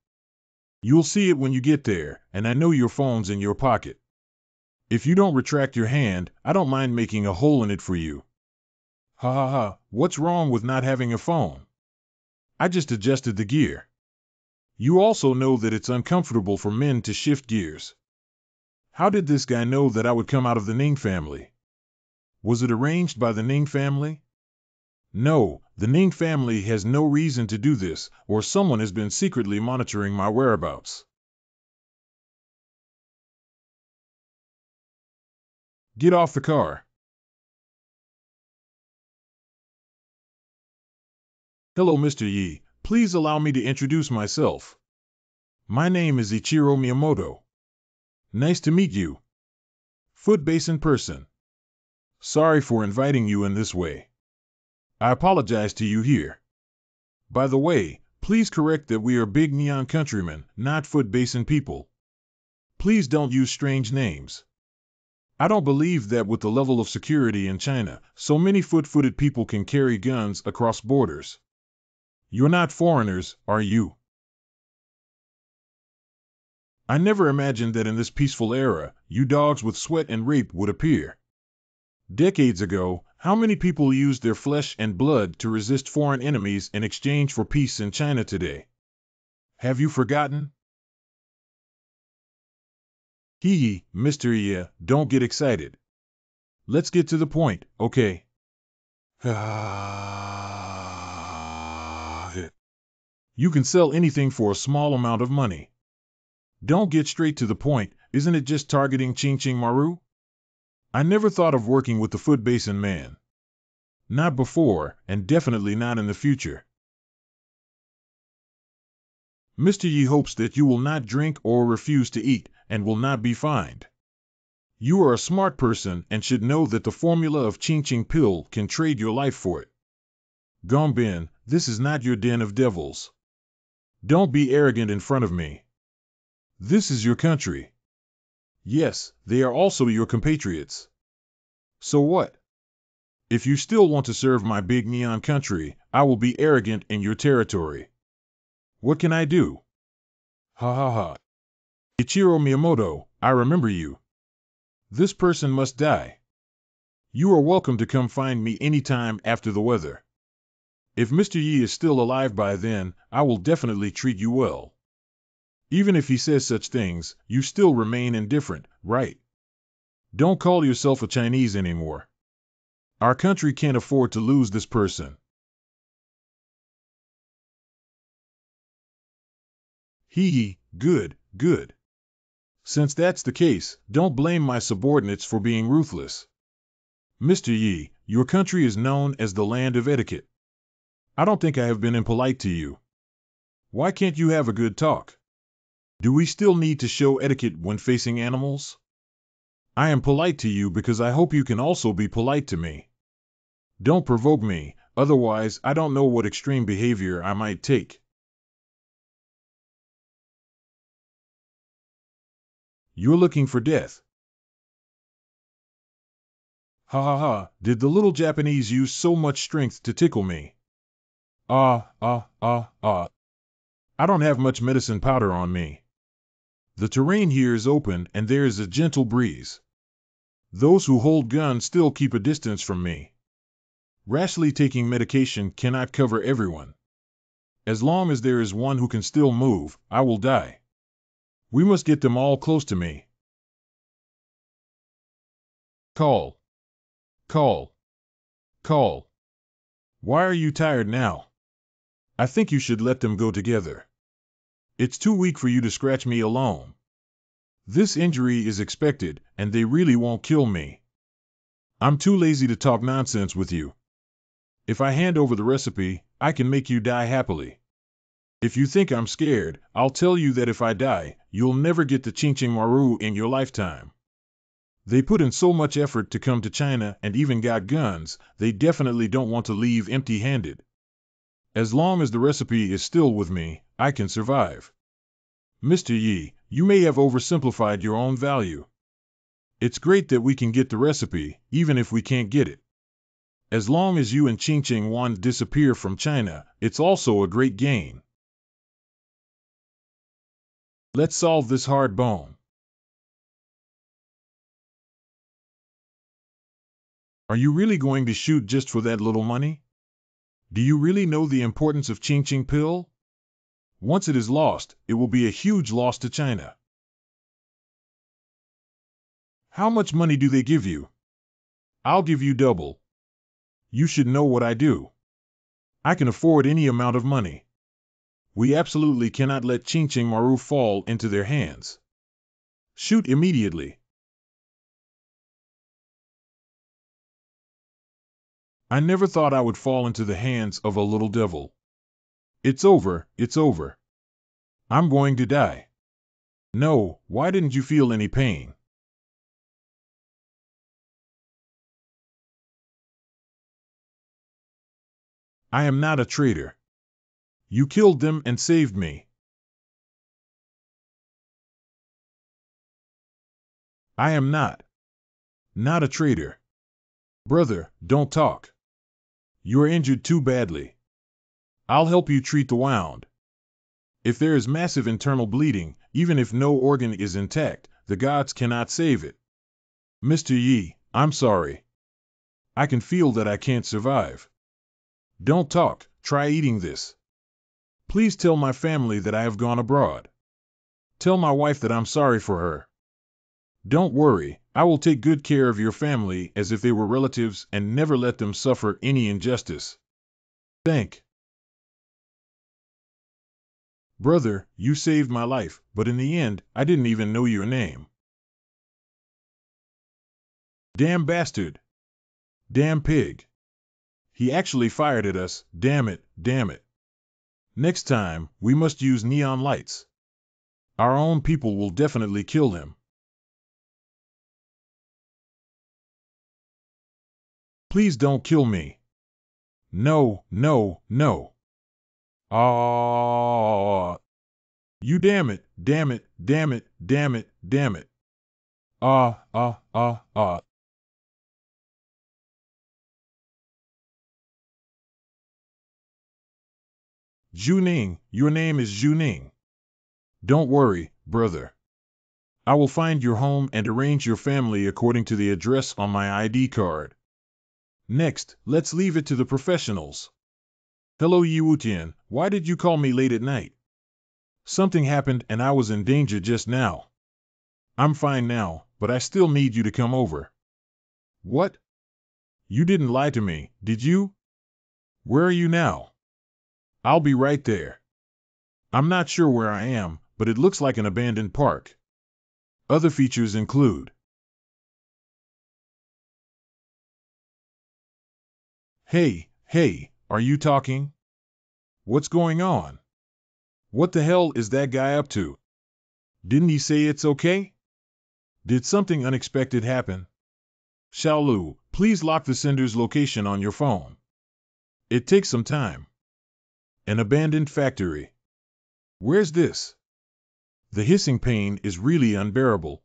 You'll see it when you get there, and I know your phone's in your pocket. If you don't retract your hand, I don't mind making a hole in it for you. Ha ha ha, what's wrong with not having a phone? I just adjusted the gear. You also know that it's uncomfortable for men to shift gears. How did this guy know that I would come out of the Ning family? Was it arranged by the Ning family? No, the Ning family has no reason to do this, or someone has been secretly monitoring my whereabouts. Get off the car. Hello, Mr. Yi. Please allow me to introduce myself. My name is Ichiro Miyamoto. Nice to meet you. Foot basin person. Sorry for inviting you in this way. I apologize to you here. By the way, please correct that we are big neon countrymen, not foot basin people. Please don't use strange names. I don't believe that with the level of security in China, so many foot-footed people can carry guns across borders. You're not foreigners, are you? I never imagined that in this peaceful era, you dogs with sweat and rape would appear. Decades ago, how many people used their flesh and blood to resist foreign enemies in exchange for peace in China today? Have you forgotten? Hee, Mr. Yeah, don't get excited. Let's get to the point, okay? You can sell anything for a small amount of money. Don't get straight to the point, isn't it just targeting Ching Maru? I never thought of working with the foot basin man. Not before, and definitely not in the future. Mr. Yi hopes that you will not drink or refuse to eat, and will not be fined. You are a smart person and should know that the formula of Ching pill can trade your life for it. Gongbin, this is not your den of devils. Don't be arrogant in front of me. This is your country. Yes, they are also your compatriots. So what? If you still want to serve my big neon country, I will be arrogant in your territory. What can I do? Ha ha ha. Ichiro Miyamoto, I remember you. This person must die. You are welcome to come find me anytime after the weather. If Mr. Yi is still alive by then, I will definitely treat you well. Even if he says such things, you still remain indifferent, right? Don't call yourself a Chinese anymore. Our country can't afford to lose this person. Hee, good, good. Since that's the case, don't blame my subordinates for being ruthless. Mr. Yi, your country is known as the land of etiquette. I don't think I have been impolite to you. Why can't you have a good talk? Do we still need to show etiquette when facing animals? I am polite to you because I hope you can also be polite to me. Don't provoke me, otherwise I don't know what extreme behavior I might take. You're looking for death. Ha ha ha, did the little Japanese use so much strength to tickle me? I don't have much medicine powder on me. The terrain here is open and there is a gentle breeze. Those who hold guns still keep a distance from me. Rashly taking medication cannot cover everyone. As long as there is one who can still move, I will die. We must get them all close to me. Call. Call. Call. Why are you tired now? I think you should let them go together. It's too weak for you to scratch me alone. This injury is expected, and they really won't kill me. I'm too lazy to talk nonsense with you. If I hand over the recipe, I can make you die happily. If you think I'm scared, I'll tell you that if I die, you'll never get the Ching Maru in your lifetime. They put in so much effort to come to China and even got guns, they definitely don't want to leave empty-handed. As long as the recipe is still with me, I can survive. Mr. Yi, you may have oversimplified your own value. It's great that we can get the recipe, even if we can't get it. As long as you and Ching Wan disappear from China, it's also a great gain. Let's solve this hard bone. Are you really going to shoot just for that little money? Do you really know the importance of Ching pill? Once it is lost, it will be a huge loss to China. How much money do they give you? I'll give you double. You should know what I do. I can afford any amount of money. We absolutely cannot let Ching Maru fall into their hands. Shoot immediately. I never thought I would fall into the hands of a little devil. It's over, it's over. I'm going to die. No, why didn't you feel any pain? I am not a traitor. You killed them and saved me. I am not a traitor. Brother, don't talk. You are injured too badly. I'll help you treat the wound. If there is massive internal bleeding, even if no organ is intact, the gods cannot save it. Mr. Yi, I'm sorry. I can feel that I can't survive. Don't talk, try eating this. Please tell my family that I have gone abroad. Tell my wife that I'm sorry for her. Don't worry, I will take good care of your family as if they were relatives and never let them suffer any injustice. Thank. Brother, you saved my life, but in the end, I didn't even know your name. Damn bastard. Damn pig. He actually fired at us, damn it, damn it. Next time, we must use neon lights. Our own people will definitely kill him. Please don't kill me. No, no, no. Ah. You damn it, damn it, damn it, damn it, damn it. Ah, ah, ah, ah. Juning, your name is Juning. Don't worry, brother. I will find your home and arrange your family according to the address on my ID card. Next, let's leave it to the professionals. Hello Yiwutian, why did you call me late at night? Something happened and I was in danger just now. I'm fine now, but I still need you to come over. What? You didn't lie to me, did you? Where are you now? I'll be right there. I'm not sure where I am, but it looks like an abandoned park. Other features include: Hey, are you talking? What's going on? What the hell is that guy up to? Didn't he say it's okay? Did something unexpected happen? Xiaolu, please lock the sender's location on your phone. It takes some time. An abandoned factory. Where's this? The hissing pain is really unbearable.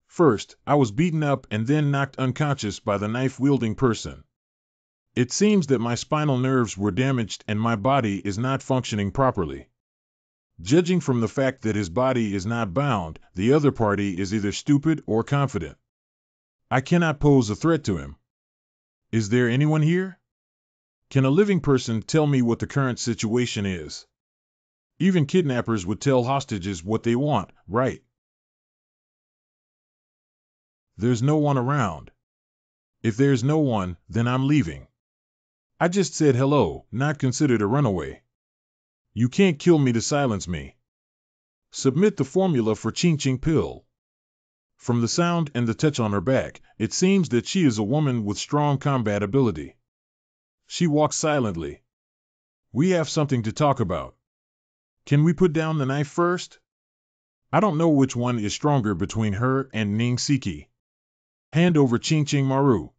First, I was beaten up and then knocked unconscious by the knife-wielding person. It seems that my spinal nerves were damaged and my body is not functioning properly. Judging from the fact that his body is not bound, the other party is either stupid or confident. I cannot pose a threat to him. Is there anyone here? Can a living person tell me what the current situation is? Even kidnappers would tell hostages what they want, right? There's no one around. If there's no one, then I'm leaving. I just said hello, not considered a runaway. You can't kill me to silence me. Submit the formula for Ching Ching pill. From the sound and the touch on her back, it seems that she is a woman with strong combat ability. She walks silently. We have something to talk about. Can we put down the knife first? I don't know which one is stronger between her and Ning Siki. Hand over Ching Ching Maru.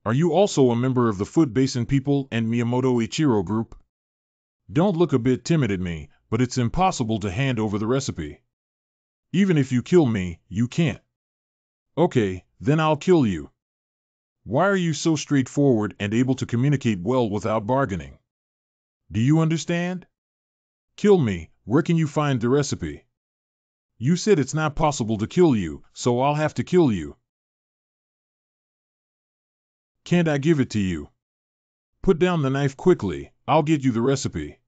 Are you also a member of the Foot Basin People and Miyamoto Ichiro group? Don't look a bit timid at me, but it's impossible to hand over the recipe. Even if you kill me, you can't. Okay, then I'll kill you. Why are you so straightforward and able to communicate well without bargaining? Do you understand? Kill me, where can you find the recipe? You said it's not possible to kill you, so I'll have to kill you. Can't I give it to you? Put down the knife quickly, I'll get you the recipe.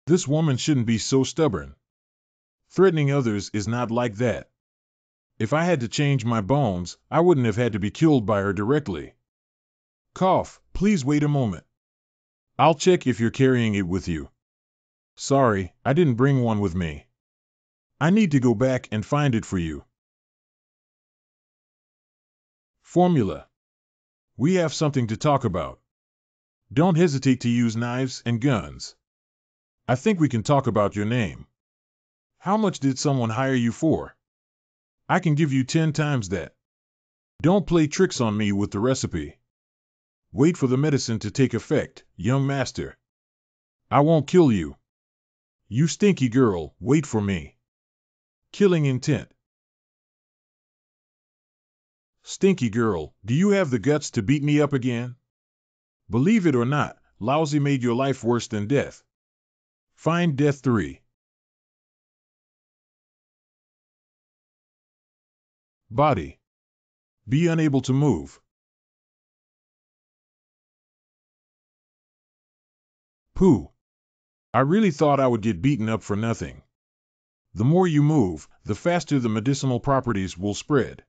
This woman shouldn't be so stubborn. Threatening others is not like that. If I had to change my bones, I wouldn't have had to be killed by her directly. Cough, please wait a moment. I'll check if you're carrying it with you. Sorry, I didn't bring one with me. I need to go back and find it for you. Formula. We have something to talk about. Don't hesitate to use knives and guns. I think we can talk about your name. How much did someone hire you for? I can give you 10 times that. Don't play tricks on me with the recipe. Wait for the medicine to take effect, young master. I won't kill you. You stinky girl, wait for me. Killing intent. Stinky girl, do you have the guts to beat me up again? Believe it or not, Lousy made your life worse than death. Find death 3. Body. Be unable to move. Pooh. I really thought I would get beaten up for nothing. The more you move, the faster the medicinal properties will spread.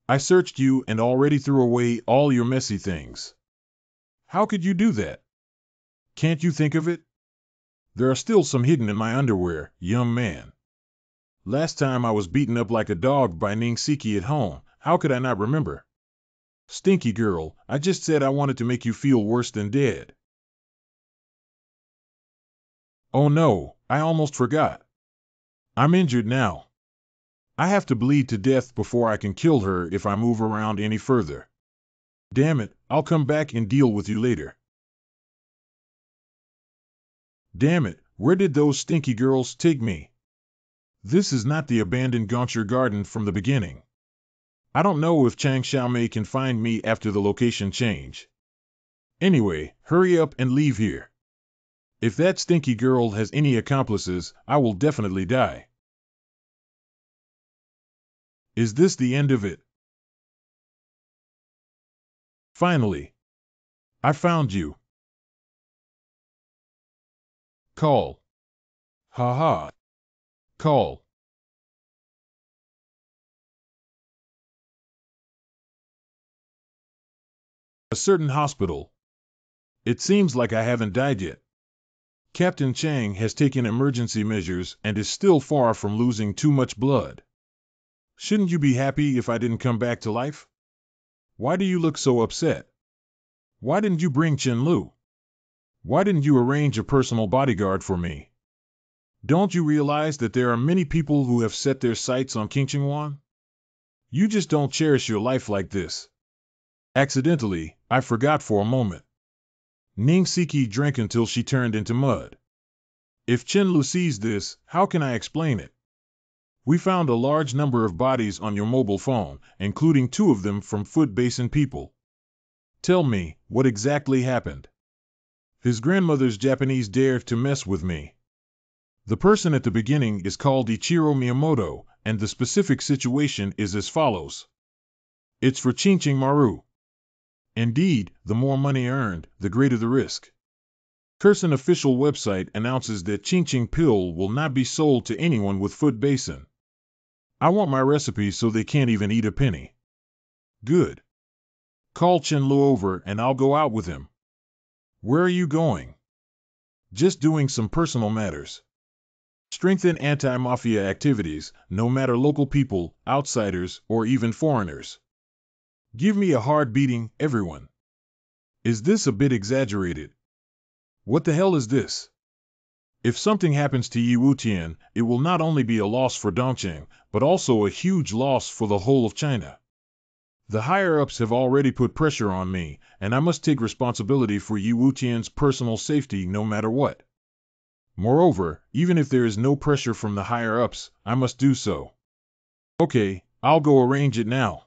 I searched you and already threw away all your messy things. How could you do that? Can't you think of it? There are still some hidden in my underwear, young man. Last time I was beaten up like a dog by Ningsiki at home. How could I not remember? Stinky girl, I just said I wanted to make you feel worse than dead. Oh no, I almost forgot. I'm injured now. I have to bleed to death before I can kill her if I move around any further. Damn it, I'll come back and deal with you later. Damn it, where did those stinky girls take me? This is not the abandoned Gauncher garden from the beginning. I don't know if Chang Xiaomei can find me after the location change. Anyway, hurry up and leave here. If that stinky girl has any accomplices, I will definitely die. Is this the end of it? Finally. I found you. Call. Ha ha. Call. A certain hospital. It seems like I haven't died yet. Captain Chang has taken emergency measures and is still far from losing too much blood. Shouldn't you be happy if I didn't come back to life? Why do you look so upset? Why didn't you bring Chen Lu? Why didn't you arrange a personal bodyguard for me? Don't you realize that there are many people who have set their sights on Qingqingwan? You just don't cherish your life like this. Accidentally, I forgot for a moment. Ning Siki drank until she turned into mud. If Chen Lu sees this, how can I explain it? We found a large number of bodies on your mobile phone, including 2 of them from Foot Basin people. Tell me, what exactly happened? His grandmother's Japanese dared to mess with me. The person at the beginning is called Ichiro Miyamoto, and the specific situation is as follows. It's for Qingqing Maru. Indeed, the more money earned, the greater the risk. Curson official website announces that Qingqing pill will not be sold to anyone with Foot Basin. I want my recipe so they can't even eat a penny. Good. Call Chen Lu over and I'll go out with him. Where are you going? Just doing some personal matters. Strengthen anti-mafia activities, no matter local people, outsiders, or even foreigners. Give me a hard beating, everyone. Is this a bit exaggerated? What the hell is this? If something happens to Yi Wutian, it will not only be a loss for Dongqing, but also a huge loss for the whole of China. The higher-ups have already put pressure on me, and I must take responsibility for Yi Wutian's personal safety no matter what. Moreover, even if there is no pressure from the higher-ups, I must do so. Okay, I'll go arrange it now.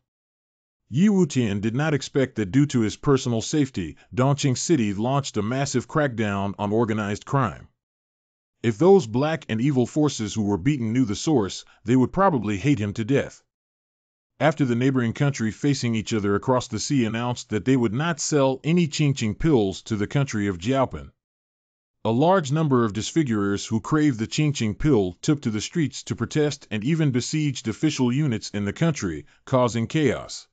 Yi Wutian did not expect that due to his personal safety, Dongqing City launched a massive crackdown on organized crime. If those black and evil forces who were beaten knew the source, they would probably hate him to death. After the neighboring country facing each other across the sea announced that they would not sell any Qingqing pills to the country of Jiaopan. A large number of disfigurers who craved the Qingqing pill took to the streets to protest and even besieged official units in the country, causing chaos.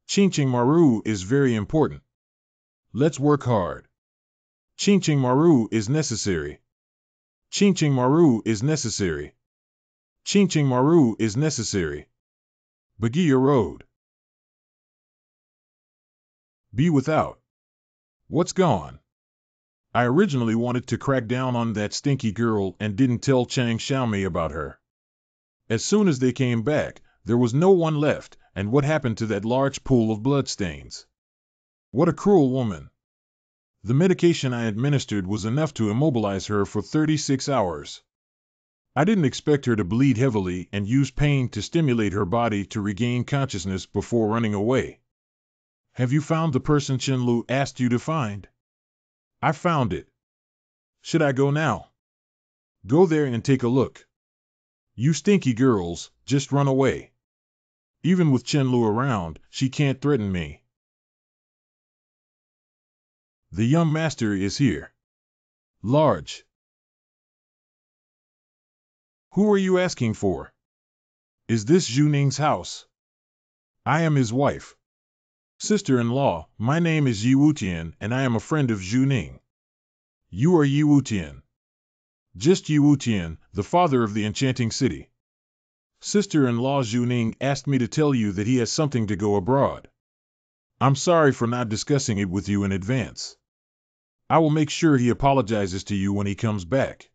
Qingqing Maru is very important. Let's work hard. Qingqing Maru is necessary. Qingqing Maru is necessary. Qingqing Maru is necessary. Baguia Road. Be without. What's gone? I originally wanted to crack down on that stinky girl and didn't tell Chang Xiaomei about her. As soon as they came back, there was no one left, and what happened to that large pool of bloodstains? What a cruel woman. The medication I administered was enough to immobilize her for 36 hours. I didn't expect her to bleed heavily and use pain to stimulate her body to regain consciousness before running away. Have you found the person Chen-Lu asked you to find? I found it. Should I go now? Go there and take a look. You stinky girls, just run away. Even with Chen-Lu around, she can't threaten me. The young master is here. Large. Who are you asking for? Is this Zhu Ning's house? I am his wife. Sister-in-law, my name is Yi Wutian and I am a friend of Zhu Ning. You are Yi Wutian. Just Yi Wutian, the father of the enchanting city. Sister-in-law Zhu Ning asked me to tell you that he has something to go abroad. I'm sorry for not discussing it with you in advance. I will make sure he apologizes to you when he comes back.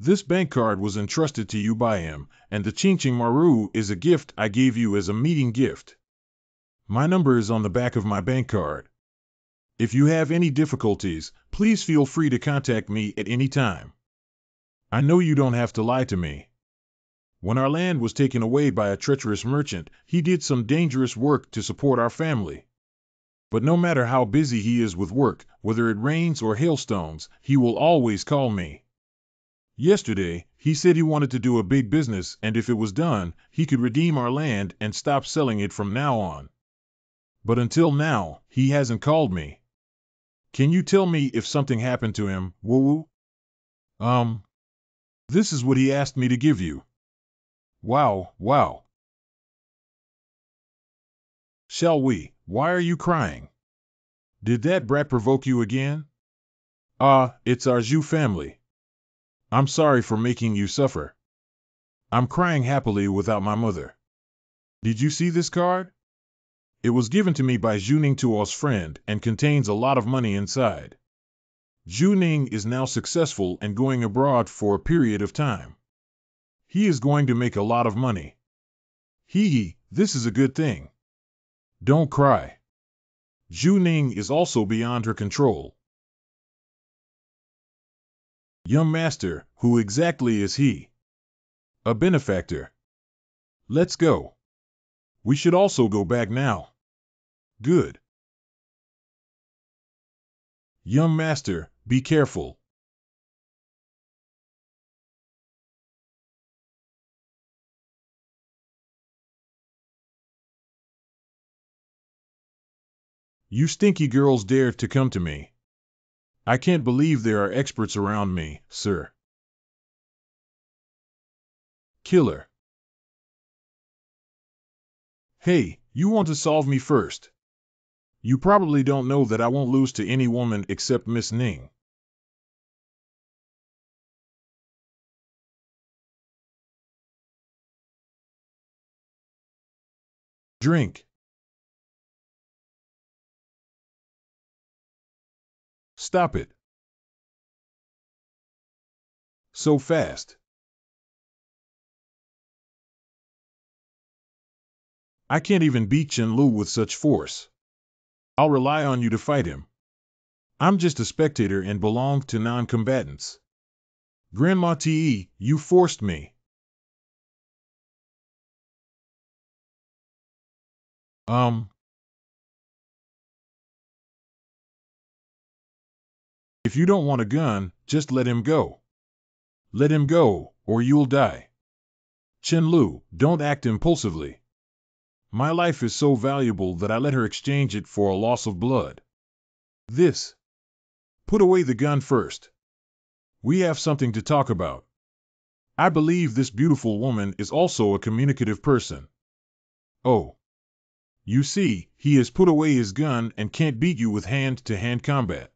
This bank card was entrusted to you by him, and the Qingqing Maru is a gift I gave you as a meeting gift. My number is on the back of my bank card. If you have any difficulties, please feel free to contact me at any time. I know you don't have to lie to me. When our land was taken away by a treacherous merchant, he did some dangerous work to support our family. But no matter how busy he is with work, whether it rains or hailstones, he will always call me. Yesterday, he said he wanted to do a big business and if it was done, he could redeem our land and stop selling it from now on. But until now, he hasn't called me. Can you tell me if something happened to him, Wu? This is what he asked me to give you. Wow. Shall we? Why are you crying? Did that brat provoke you again? It's our Zhu family. I'm sorry for making you suffer. I'm crying happily without my mother. Did you see this card? It was given to me by Zhu Ning Tuo's friend and contains a lot of money inside. Zhu Ning is now successful and going abroad for a period of time. He is going to make a lot of money. This is a good thing. Don't cry. Zhu Ning is also beyond her control. Young master, who exactly is he? A benefactor. Let's go. We should also go back now. Good. Young master, be careful. You stinky girls dared to come to me. I can't believe there are experts around me, sir. Killer. Hey, you want to solve me first. You probably don't know that I won't lose to any woman except Miss Ning. Drink. Stop it. So fast. I can't even beat Chen-Lu with such force. I'll rely on you to fight him. I'm just a spectator and belong to non-combatants. Grandma Te, you forced me. If you don't want a gun, just let him go. Let him go, or you'll die. Chen-Lu, don't act impulsively. My life is so valuable that I let her exchange it for a loss of blood. This. Put away the gun first. We have something to talk about. I believe this beautiful woman is also a communicative person. Oh. You see, he has put away his gun and can't beat you with hand-to-hand combat.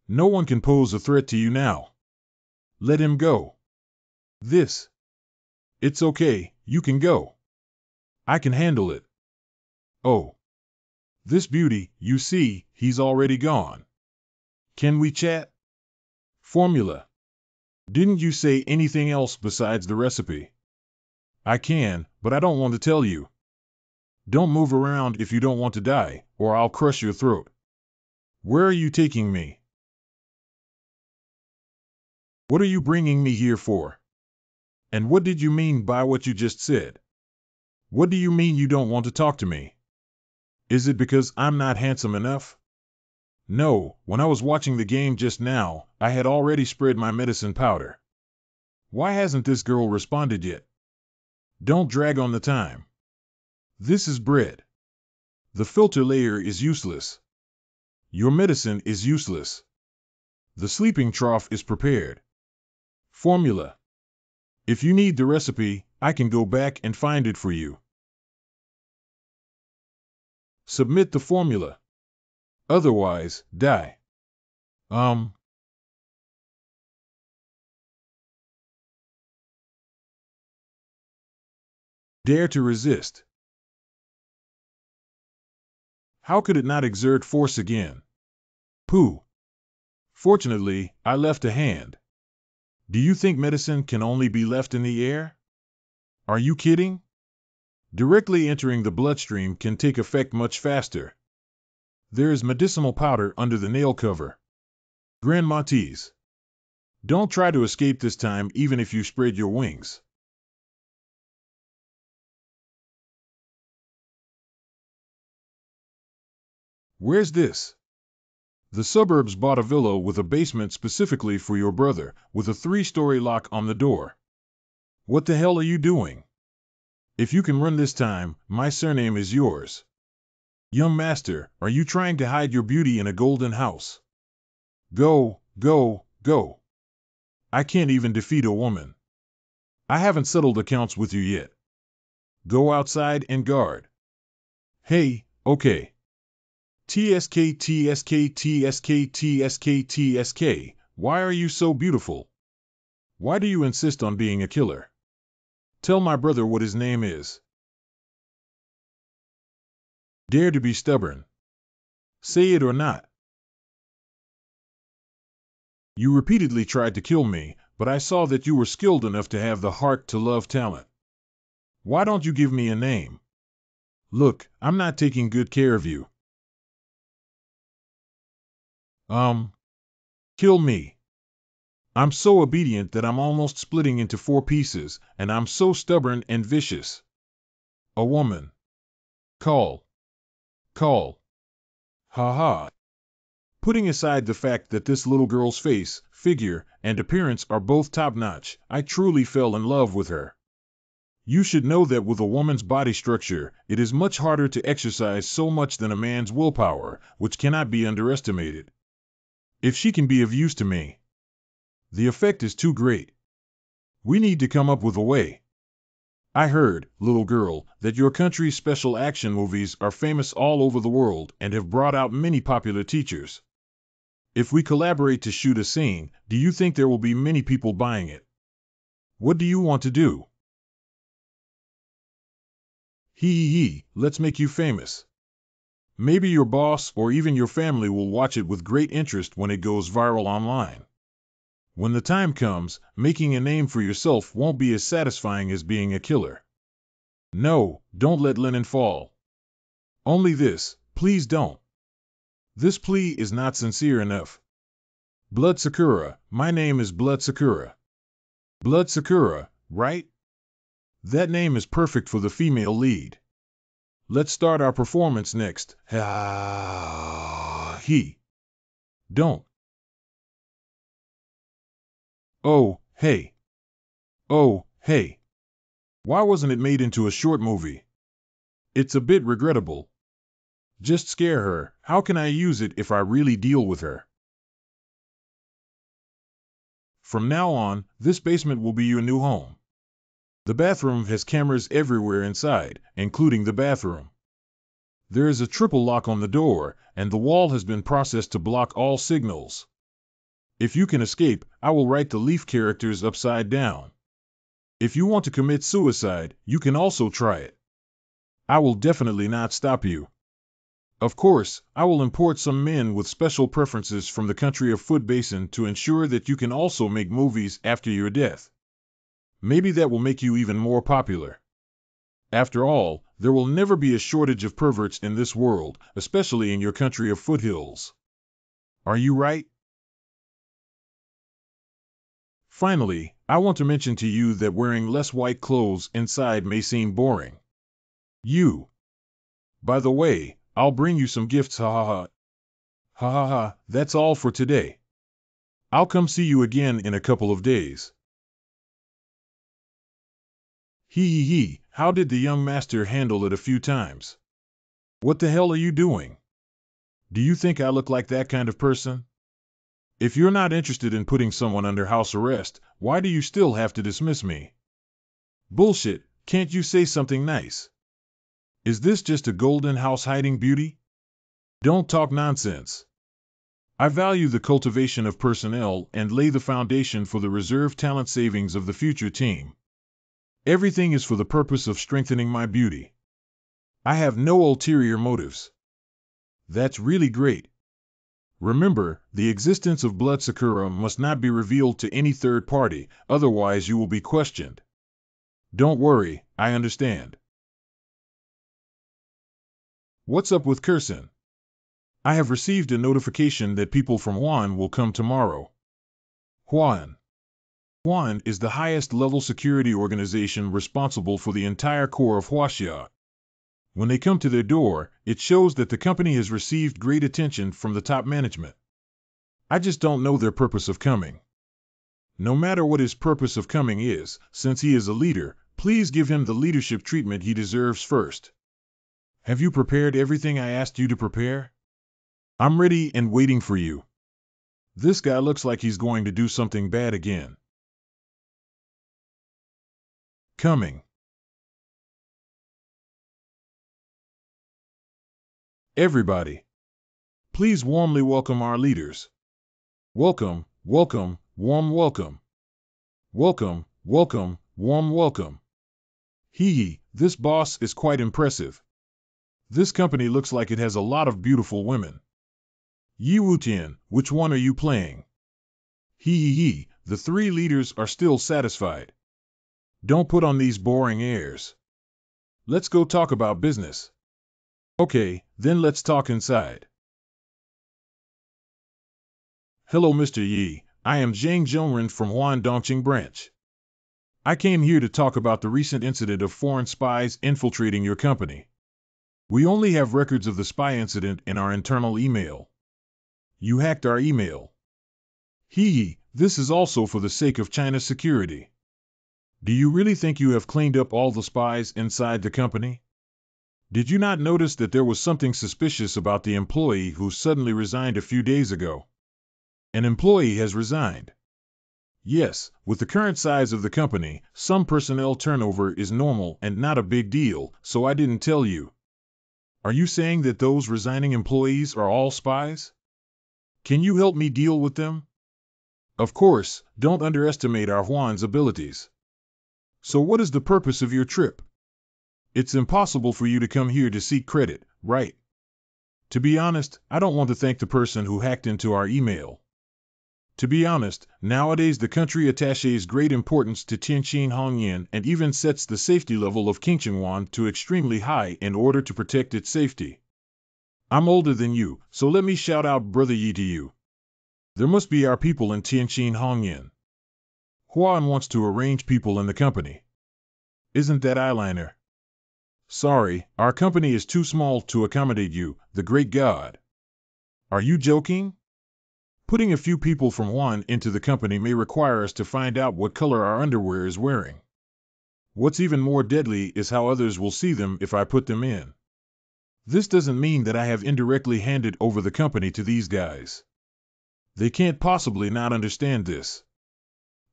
No one can pose a threat to you now. Let him go. This. It's okay, you can go. I can handle it. Oh. This beauty, you see, he's already gone. Can we chat? Formula. Didn't you say anything else besides the recipe? I can, but I don't want to tell you. Don't move around if you don't want to die, or I'll crush your throat. Where are you taking me? What are you bringing me here for? And what did you mean by what you just said? What do you mean you don't want to talk to me? Is it because I'm not handsome enough? No, when I was watching the game just now, I had already spread my medicine powder. Why hasn't this girl responded yet? Don't drag on the time. This is bread. The filter layer is useless. Your medicine is useless. The sleeping trough is prepared. Formula. If you need the recipe, I can go back and find it for you. Submit the formula. Otherwise, die. Dare to resist. How could it not exert force again? Pooh. Fortunately, I left a hand. Do you think medicine can only be left in the air? Are you kidding? Directly entering the bloodstream can take effect much faster. There is medicinal powder under the nail cover. Grandma tease. Don't try to escape this time even if you spread your wings. Where's this? The suburbs bought a villa with a basement specifically for your brother, with a 3-story lock on the door. What the hell are you doing? If you can run this time, my surname is yours. Young master, are you trying to hide your beauty in a golden house? Go, go, go. I can't even defeat a woman. I haven't settled accounts with you yet. Go outside and guard. Hey, okay. TSK, TSK, TSK, TSK, TSK. Why are you so beautiful? Why do you insist on being a killer? Tell my brother what his name is. Dare to be stubborn. Say it or not. You repeatedly tried to kill me, but I saw that you were skilled enough to have the heart to love talent. Why don't you give me a name? Look, I'm not taking good care of you. Kill me. I'm so obedient that I'm almost splitting into 4 pieces, and I'm so stubborn and vicious. A woman. Call. Call. Ha ha. Putting aside the fact that this little girl's face, figure, and appearance are both top-notch, I truly fell in love with her. You should know that with a woman's body structure, it is much harder to exercise so much than a man's willpower, which cannot be underestimated. If she can be of use to me, the effect is too great. We need to come up with a way. I heard, little girl, that your country's special action movies are famous all over the world and have brought out many popular teachers. If we collaborate to shoot a scene, do you think there will be many people buying it? What do you want to do? Let's make you famous. Maybe your boss or even your family will watch it with great interest when it goes viral online. When the time comes, making a name for yourself won't be as satisfying as being a killer. No, don't let Lennon fall. Only this, please don't. This plea is not sincere enough. Blood Sakura, my name is Blood Sakura. Blood Sakura, right? That name is perfect for the female lead. Let's start our performance next. Don't. Oh, hey. Oh, hey. Why wasn't it made into a short movie? It's a bit regrettable. Just scare her. How can I use it if I really deal with her? From now on, this basement will be your new home. The bathroom has cameras everywhere inside, including the bathroom. There is a triple lock on the door, and the wall has been processed to block all signals. If you can escape, I will write the leaf characters upside down. If you want to commit suicide, you can also try it. I will definitely not stop you. Of course, I will import some men with special preferences from the country of Foot Basin to ensure that you can also make movies after your death. Maybe that will make you even more popular. After all, There will never be a shortage of perverts in this world, especially in your country of foothills. Are you right? Finally, I want to mention to you that wearing less white clothes inside may seem boring. By the way, I'll bring you some gifts, ha ha ha. Ha ha ha, that's all for today. I'll come see you again in a couple of days. He, how did the young master handle it a few times? What the hell are you doing? Do you think I look like that kind of person? If you're not interested in putting someone under house arrest, why do you still have to dismiss me? Bullshit, can't you say something nice? Is this just a golden house hiding beauty? Don't talk nonsense. I value the cultivation of personnel and lay the foundation for the reserve talent savings of the future team. Everything is for the purpose of strengthening my beauty. I have no ulterior motives. That's really great. Remember, the existence of Blood Sakura must not be revealed to any third party, otherwise you will be questioned. Don't worry, I understand. What's up with Kursin? I have received a notification that people from Huan will come tomorrow. Huan is the highest level security organization responsible for the entire core of Huaxia. When they come to their door, it shows that the company has received great attention from the top management. I just don't know their purpose of coming. No matter what his purpose of coming is, since he is a leader, please give him the leadership treatment he deserves first. Have you prepared everything I asked you to prepare? I'm ready and waiting for you. This guy looks like he's going to do something bad again. Coming. Everybody, please warmly welcome our leaders. Welcome, welcome, warm welcome. Welcome, welcome, warm welcome. This boss is quite impressive. This company looks like it has a lot of beautiful women. Yi Wutian, which one are you playing? The three leaders are still satisfied. Don't put on these boring airs. Let's go talk about business. Okay, then let's talk inside. Hello, Mr. Yi. I am Zhang Zhongren from Huan Dongqing branch. I came here to talk about the recent incident of foreign spies infiltrating your company. We only have records of the spy incident in our internal email. You hacked our email. This is also for the sake of China's security. Do you really think you have cleaned up all the spies inside the company? Did you not notice that there was something suspicious about the employee who suddenly resigned a few days ago? An employee has resigned. Yes, with the current size of the company, some personnel turnover is normal and not a big deal, so I didn't tell you. Are you saying that those resigning employees are all spies? Can you help me deal with them? Of course, don't underestimate our Huan's abilities. So what is the purpose of your trip? It's impossible for you to come here to seek credit, right? To be honest, I don't want to thank the person who hacked into our email. To be honest, nowadays the country attaches great importance to Tianqin Hongyan and even sets the safety level of Qingqingyuan to extremely high in order to protect its safety. I'm older than you, so let me shout out Brother Yi to you. There must be our people in Tianqin Hongyan. Huan wants to arrange people in the company. Isn't that eyeliner? Sorry, our company is too small to accommodate you, the great god. Are you joking? Putting a few people from Huan into the company may require us to find out what color our underwear is wearing. What's even more deadly is how others will see them if I put them in. This doesn't mean that I have indirectly handed over the company to these guys. They can't possibly not understand this.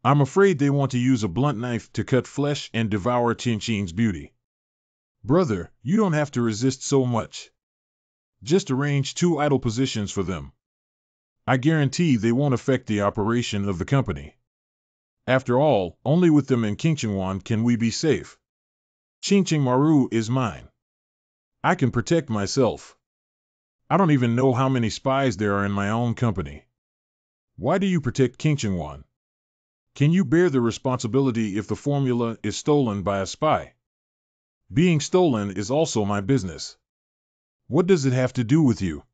I'm afraid they want to use a blunt knife to cut flesh and devour Tianqin's beauty. Brother, you don't have to resist so much. Just arrange 2 idle positions for them. I guarantee they won't affect the operation of the company. After all, only with them in Qingqingyuan can we be safe. Qingqingmaru is mine. I can protect myself. I don't even know how many spies there are in my own company. Why do you protect Qingqingyuan? Can you bear the responsibility if the formula is stolen by a spy? Being stolen is also my business. What does it have to do with you?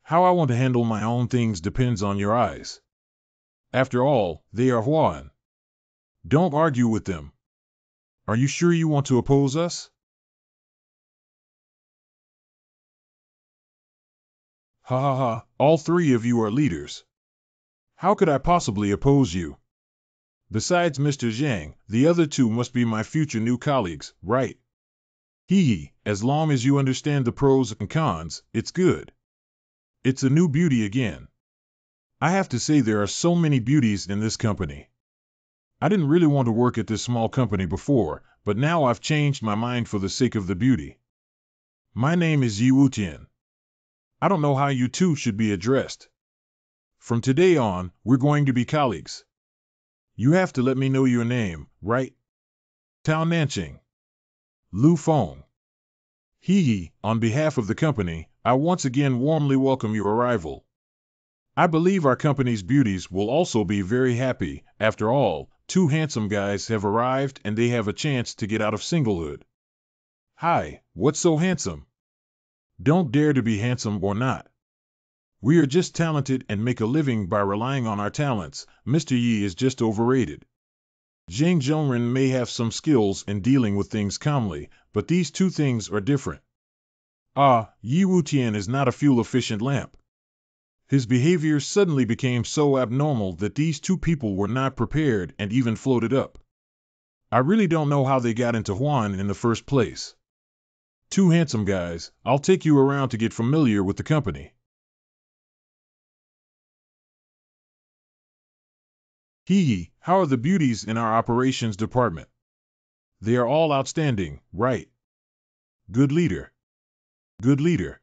How I want to handle my own things depends on your eyes. After all, they are Huan. Don't argue with them. Are you sure you want to oppose us? Ha ha ha, all three of you are leaders. How could I possibly oppose you? Besides Mr. Zhang, the other two must be my future new colleagues, right? Hee, as long as you understand the pros and cons, it's good. It's a new beauty again. I have to say there are so many beauties in this company. I didn't really want to work at this small company before, but now I've changed my mind for the sake of the beauty. My name is Yi Wutian. I don't know how you two should be addressed. From today on, we're going to be colleagues. You have to let me know your name, right? Tao Nanqing. Lu Feng. Hee, on behalf of the company, I once again warmly welcome your arrival. I believe our company's beauties will also be very happy. After all, two handsome guys have arrived and they have a chance to get out of singlehood. Hi, what's so handsome? Don't dare to be handsome or not. We are just talented and make a living by relying on our talents. Mr. Yi is just overrated. Zhang Zhongren may have some skills in dealing with things calmly, but these two things are different. Yi Wutian is not a fuel-efficient lamp. His behavior suddenly became so abnormal that these two people were not prepared and even floated up. I really don't know how they got into Huan in the first place. Two handsome guys, I'll take you around to get familiar with the company. Hee, how are the beauties in our operations department? They are all outstanding, right? Good leader. Good leader.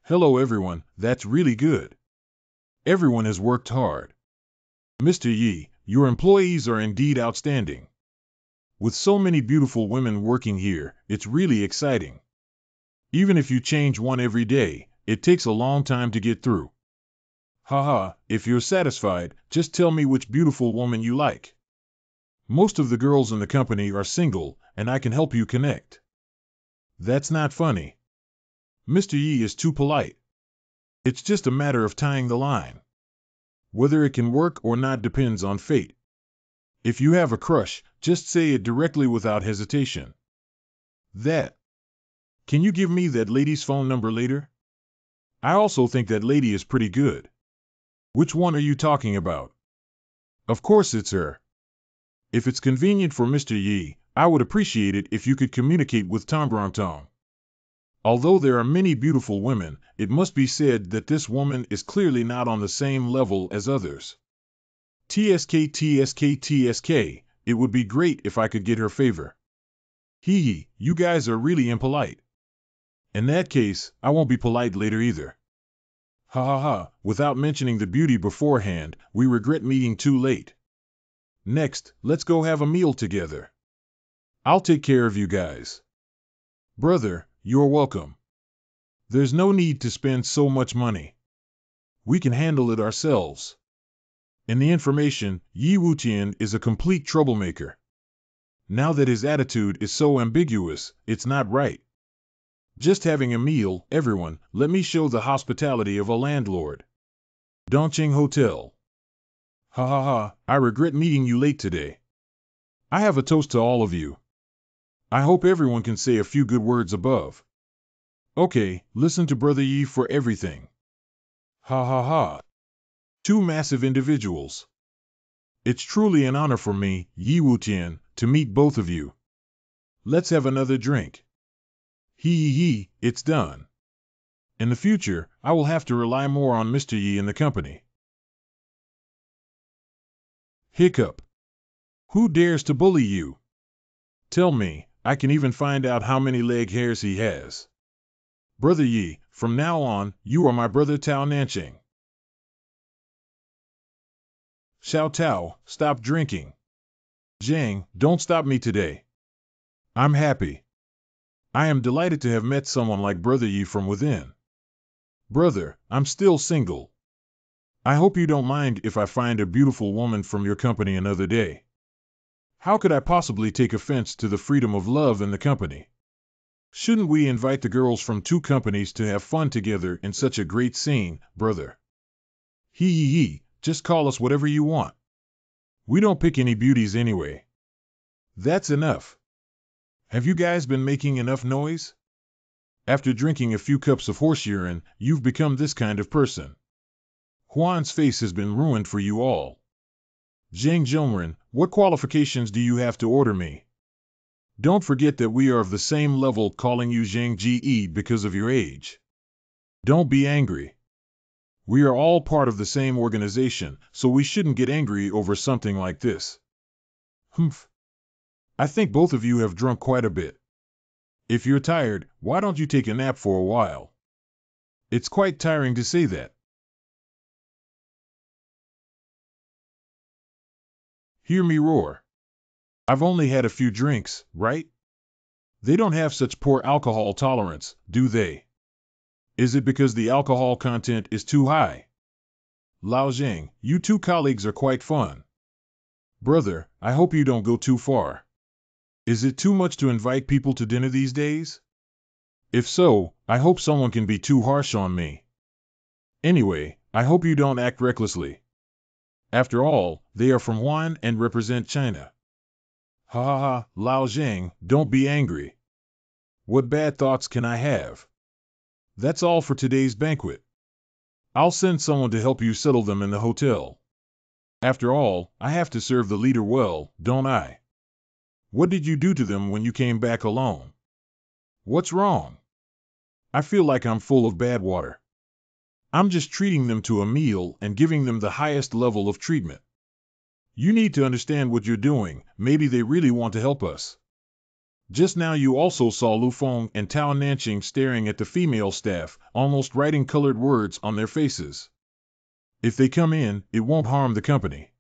Hello everyone, that's really good. Everyone has worked hard. Mr. Yi, your employees are indeed outstanding. With so many beautiful women working here, it's really exciting. Even if you change one every day, it takes a long time to get through. Haha, if you're satisfied, just tell me which beautiful woman you like. Most of the girls in the company are single, and I can help you connect. That's not funny. Mr. Yi is too polite. It's just a matter of tying the line. Whether it can work or not depends on fate. If you have a crush, just say it directly without hesitation. That. Can you give me that lady's phone number later? I also think that lady is pretty good. Which one are you talking about? Of course it's her. If it's convenient for Mr. Yi, I would appreciate it if you could communicate with Tombrongtong. Although there are many beautiful women, it must be said that this woman is clearly not on the same level as others. TSK, it would be great if I could get her favor. Hee, you guys are really impolite. In that case, I won't be polite later either. Ha ha ha, without mentioning the beauty beforehand, we regret meeting too late. Next, let's go have a meal together. I'll take care of you guys. Brother, you're welcome. There's no need to spend so much money. We can handle it ourselves. In the information, Yi Wutian is a complete troublemaker. Now that his attitude is so ambiguous, it's not right. Just having a meal, everyone, let me show the hospitality of a landlord. Dongqing Hotel. Ha ha ha, I regret meeting you late today. I have a toast to all of you. I hope everyone can say a few good words above. Okay, listen to Brother Yi for everything. Ha ha ha. Two massive individuals. It's truly an honor for me, Yi Wutian, to meet both of you. Let's have another drink. Hee, it's done. In the future, I will have to rely more on Mr. Yi in the company. Hiccup. Who dares to bully you? Tell me, I can even find out how many leg hairs he has. Brother Yi, from now on, you are my brother Tao Nanqing. Xiao Tao, stop drinking. Zhang, don't stop me today. I'm happy. I am delighted to have met someone like Brother Yi from within. Brother, I'm still single. I hope you don't mind if I find a beautiful woman from your company another day. How could I possibly take offense to the freedom of love in the company? Shouldn't we invite the girls from two companies to have fun together in such a great scene, brother? He, just call us whatever you want. We don't pick any beauties anyway. That's enough. Have you guys been making enough noise? After drinking a few cups of horse urine, you've become this kind of person. Juan's face has been ruined for you all. Zhang Zhongren, what qualifications do you have to order me? Don't forget that we are of the same level, calling you Zhang Ji because of your age. Don't be angry. We are all part of the same organization, so we shouldn't get angry over something like this. Humph. I think both of you have drunk quite a bit. If you're tired, why don't you take a nap for a while? It's quite tiring to say that. Hear me roar. I've only had a few drinks, right? They don't have such poor alcohol tolerance, do they? Is it because the alcohol content is too high? Lao Zhang, you two colleagues are quite fun. Brother, I hope you don't go too far. Is it too much to invite people to dinner these days? If so, I hope someone can be too harsh on me. Anyway, I hope you don't act recklessly. After all, they are from Wuhan and represent China. Ha ha ha, Lao Zhang, don't be angry. What bad thoughts can I have? That's all for today's banquet. I'll send someone to help you settle them in the hotel. After all, I have to serve the leader well, don't I? What did you do to them when you came back alone? What's wrong? I feel like I'm full of bad water. I'm just treating them to a meal and giving them the highest level of treatment. You need to understand what you're doing, maybe they really want to help us. Just now you also saw Lu Feng and Tao Nanqing staring at the female staff, almost writing colored words on their faces. If they come in, it won't harm the company.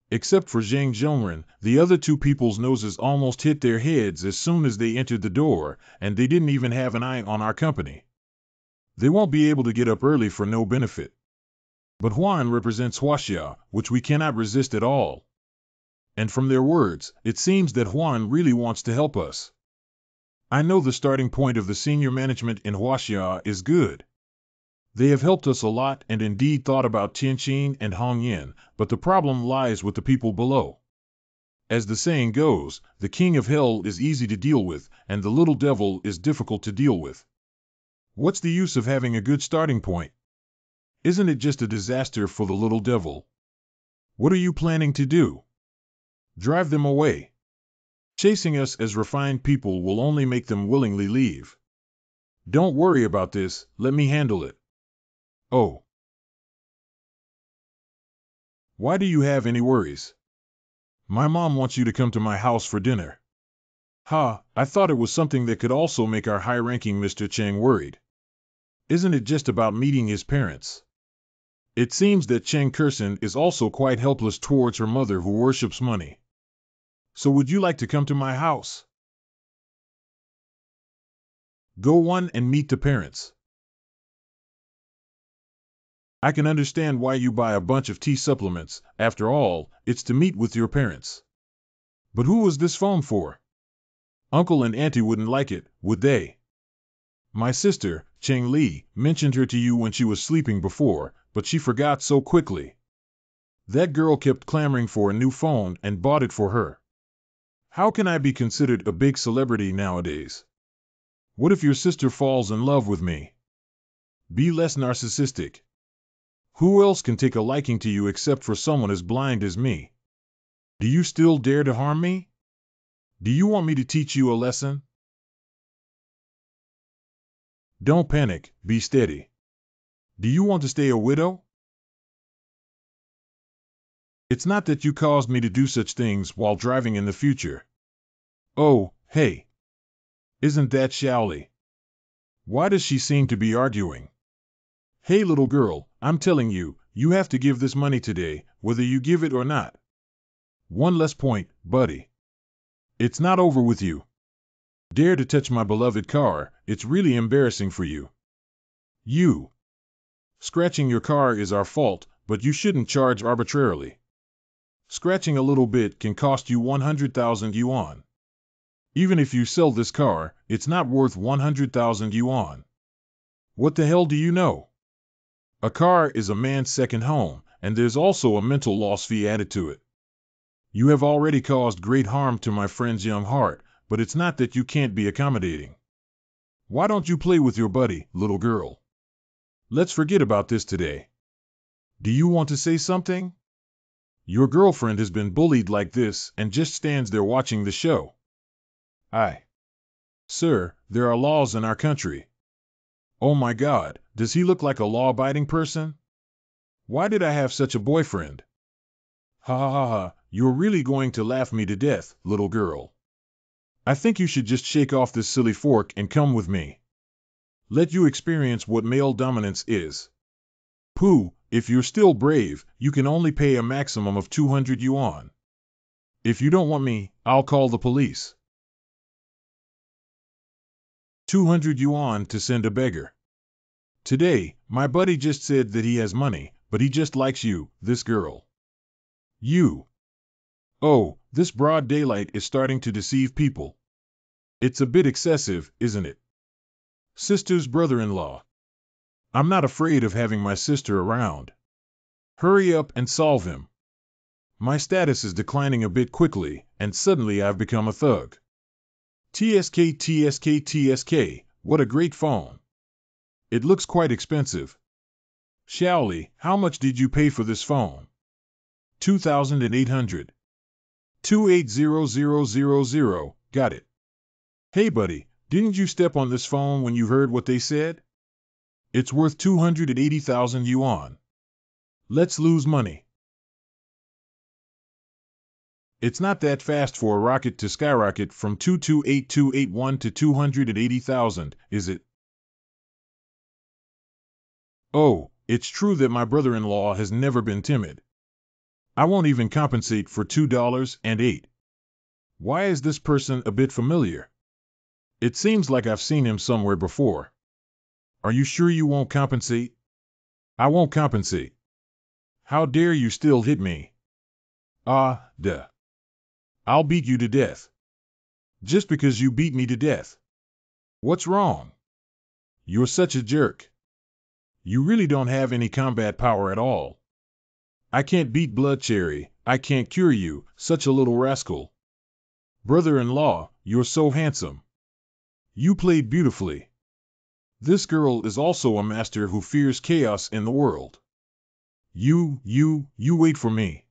Except for Zhang Zhongren, the other two people's noses almost hit their heads as soon as they entered the door, and they didn't even have an eye on our company. They won't be able to get up early for no benefit. But Huan represents Huaxia, which we cannot resist at all. And from their words, it seems that Huan really wants to help us. I know the starting point of the senior management in Huaxia is good. They have helped us a lot and indeed thought about Tianqin and Hongyan, but the problem lies with the people below. As the saying goes, the king of hell is easy to deal with, and the little devil is difficult to deal with. What's the use of having a good starting point? Isn't it just a disaster for the little devil? What are you planning to do? Drive them away. Chasing us as refined people will only make them willingly leave. Don't worry about this, let me handle it. Oh. Why do you have any worries? My mom wants you to come to my house for dinner. Ha, I thought it was something that could also make our high-ranking Mr. Cheng worried. Isn't it just about meeting his parents? It seems that Cheng Kursen is also quite helpless towards her mother who worships money. So would you like to come to my house? Go on and meet the parents. I can understand why you buy a bunch of tea supplements, after all, it's to meet with your parents. But who was this phone for? Uncle and Auntie wouldn't like it, would they? My sister, Cheng Li, mentioned her to you when she was sleeping before, but she forgot so quickly. That girl kept clamoring for a new phone and bought it for her. How can I be considered a big celebrity nowadays? What if your sister falls in love with me? Be less narcissistic. Who else can take a liking to you except for someone as blind as me? Do you still dare to harm me? Do you want me to teach you a lesson? Don't panic, be steady. Do you want to stay a widow? It's not that you caused me to do such things while driving in the future. Oh, hey. Isn't that Xiaoli? Why does she seem to be arguing? Hey little girl, I'm telling you, you have to give this money today, whether you give it or not. One less point, buddy. It's not over with you. Dare to touch my beloved car, it's really embarrassing for you. You. Scratching your car is our fault, but you shouldn't charge arbitrarily. Scratching a little bit can cost you 100,000 yuan. Even if you sell this car, it's not worth 100,000 yuan. What the hell do you know? A car is a man's second home, and there's also a mental loss fee added to it. You have already caused great harm to my friend's young heart, but it's not that you can't be accommodating. Why don't you play with your buddy, little girl? Let's forget about this today. Do you want to say something? Your girlfriend has been bullied like this and just stands there watching the show. Sir, there are laws in our country. Oh my God, does he look like a law-abiding person? Why did I have such a boyfriend? Ha ha ha ha, you're really going to laugh me to death, little girl. I think you should just shake off this silly fork and come with me. Let you experience what male dominance is. Pooh, if you're still brave, you can only pay a maximum of 200 yuan. If you don't want me, I'll call the police. 200 yuan to send a beggar. Today, my buddy just said that he has money, but he just likes you, this girl. You. Oh, this broad daylight is starting to deceive people. It's a bit excessive, isn't it? Sister's brother-in-law. I'm not afraid of having my sister around. Hurry up and solve him. My status is declining a bit quickly, and suddenly I've become a thug. TSK, what a great phone. It looks quite expensive. Xiaoli, how much did you pay for this phone? 2,800. 280000, got it. Hey buddy, didn't you step on this phone when you heard what they said? It's worth 280,000 yuan. Let's lose money. It's not that fast for a rocket to skyrocket from 228281 to 280,000, is it? Oh, it's true that my brother-in-law has never been timid. I won't even compensate for $2.08. Why is this person a bit familiar? It seems like I've seen him somewhere before. Are you sure you won't compensate? I won't compensate. How dare you still hit me? Duh. I'll beat you to death. Just because you beat me to death. What's wrong? You're such a jerk. You really don't have any combat power at all. I can't beat Blood Cherry, I can't cure you, such a little rascal. Brother-in-law, you're so handsome. You played beautifully. This girl is also a master who fears chaos in the world. You wait for me.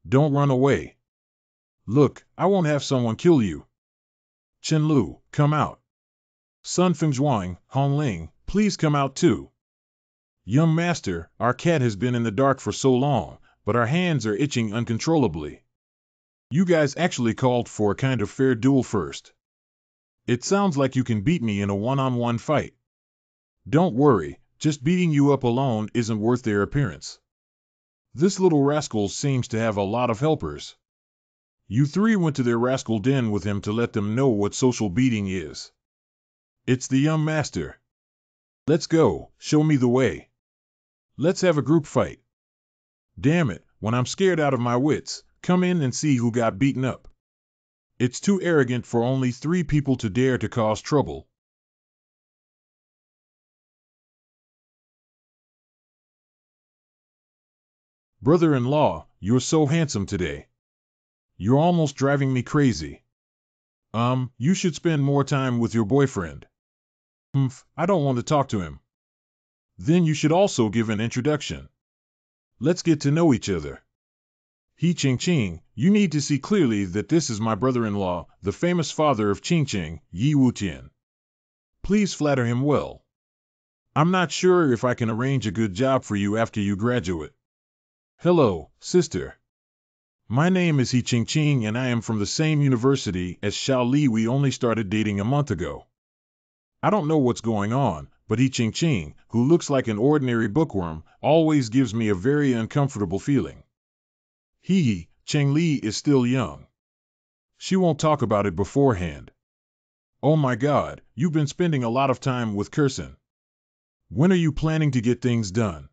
Don't run away. Look, I won't have someone kill you. Chen Lu, come out. Sun Fengzhuang, Hong Ling, please come out too. Young master, our cat has been in the dark for so long, but our hands are itching uncontrollably. You guys actually called for a kind of fair duel first. It sounds like you can beat me in a one-on-one fight. Don't worry, just beating you up alone isn't worth their appearance. This little rascal seems to have a lot of helpers. You three went to their rascal den with him to let them know what social beating is. It's the young master. Let's go, show me the way. Let's have a group fight. Damn it, when I'm scared out of my wits, come in and see who got beaten up. It's too arrogant for only 3 people to dare to cause trouble. Brother-in-law, you're so handsome today. You're almost driving me crazy. You should spend more time with your boyfriend. I don't want to talk to him. Then you should also give an introduction. Let's get to know each other. He Qingqing, you need to see clearly that this is my brother-in-law, the famous father of Qingqing, Yi Wutian. Please flatter him well. I'm not sure if I can arrange a good job for you after you graduate. Hello, sister. My name is He Qingqing and I am from the same university as Xiao Li. We only started dating a month ago. I don't know what's going on, but He Qingqing, who looks like an ordinary bookworm, always gives me a very uncomfortable feeling. Cheng Li is still young. She won't talk about it beforehand. Oh my God, you've been spending a lot of time with Kirsten. When are you planning to get things done?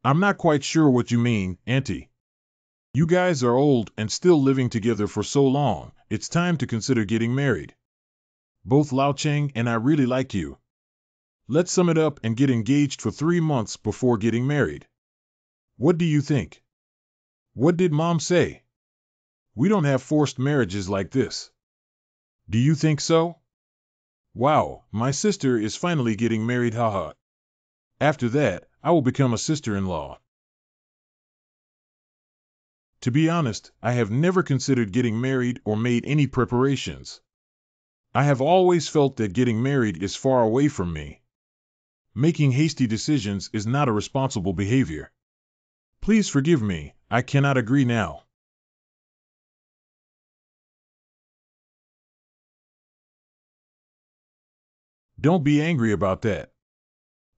I'm not quite sure what you mean, Auntie. You guys are old and still living together for so long, it's time to consider getting married. Both Lao Cheng and I really like you. Let's sum it up and get engaged for 3 months before getting married. What do you think? What did Mom say? We don't have forced marriages like this. Do you think so? Wow, my sister is finally getting married, haha. After that, I will become a sister-in-law. To be honest, I have never considered getting married or made any preparations. I have always felt that getting married is far away from me. Making hasty decisions is not a responsible behavior. Please forgive me, I cannot agree now. Don't be angry about that.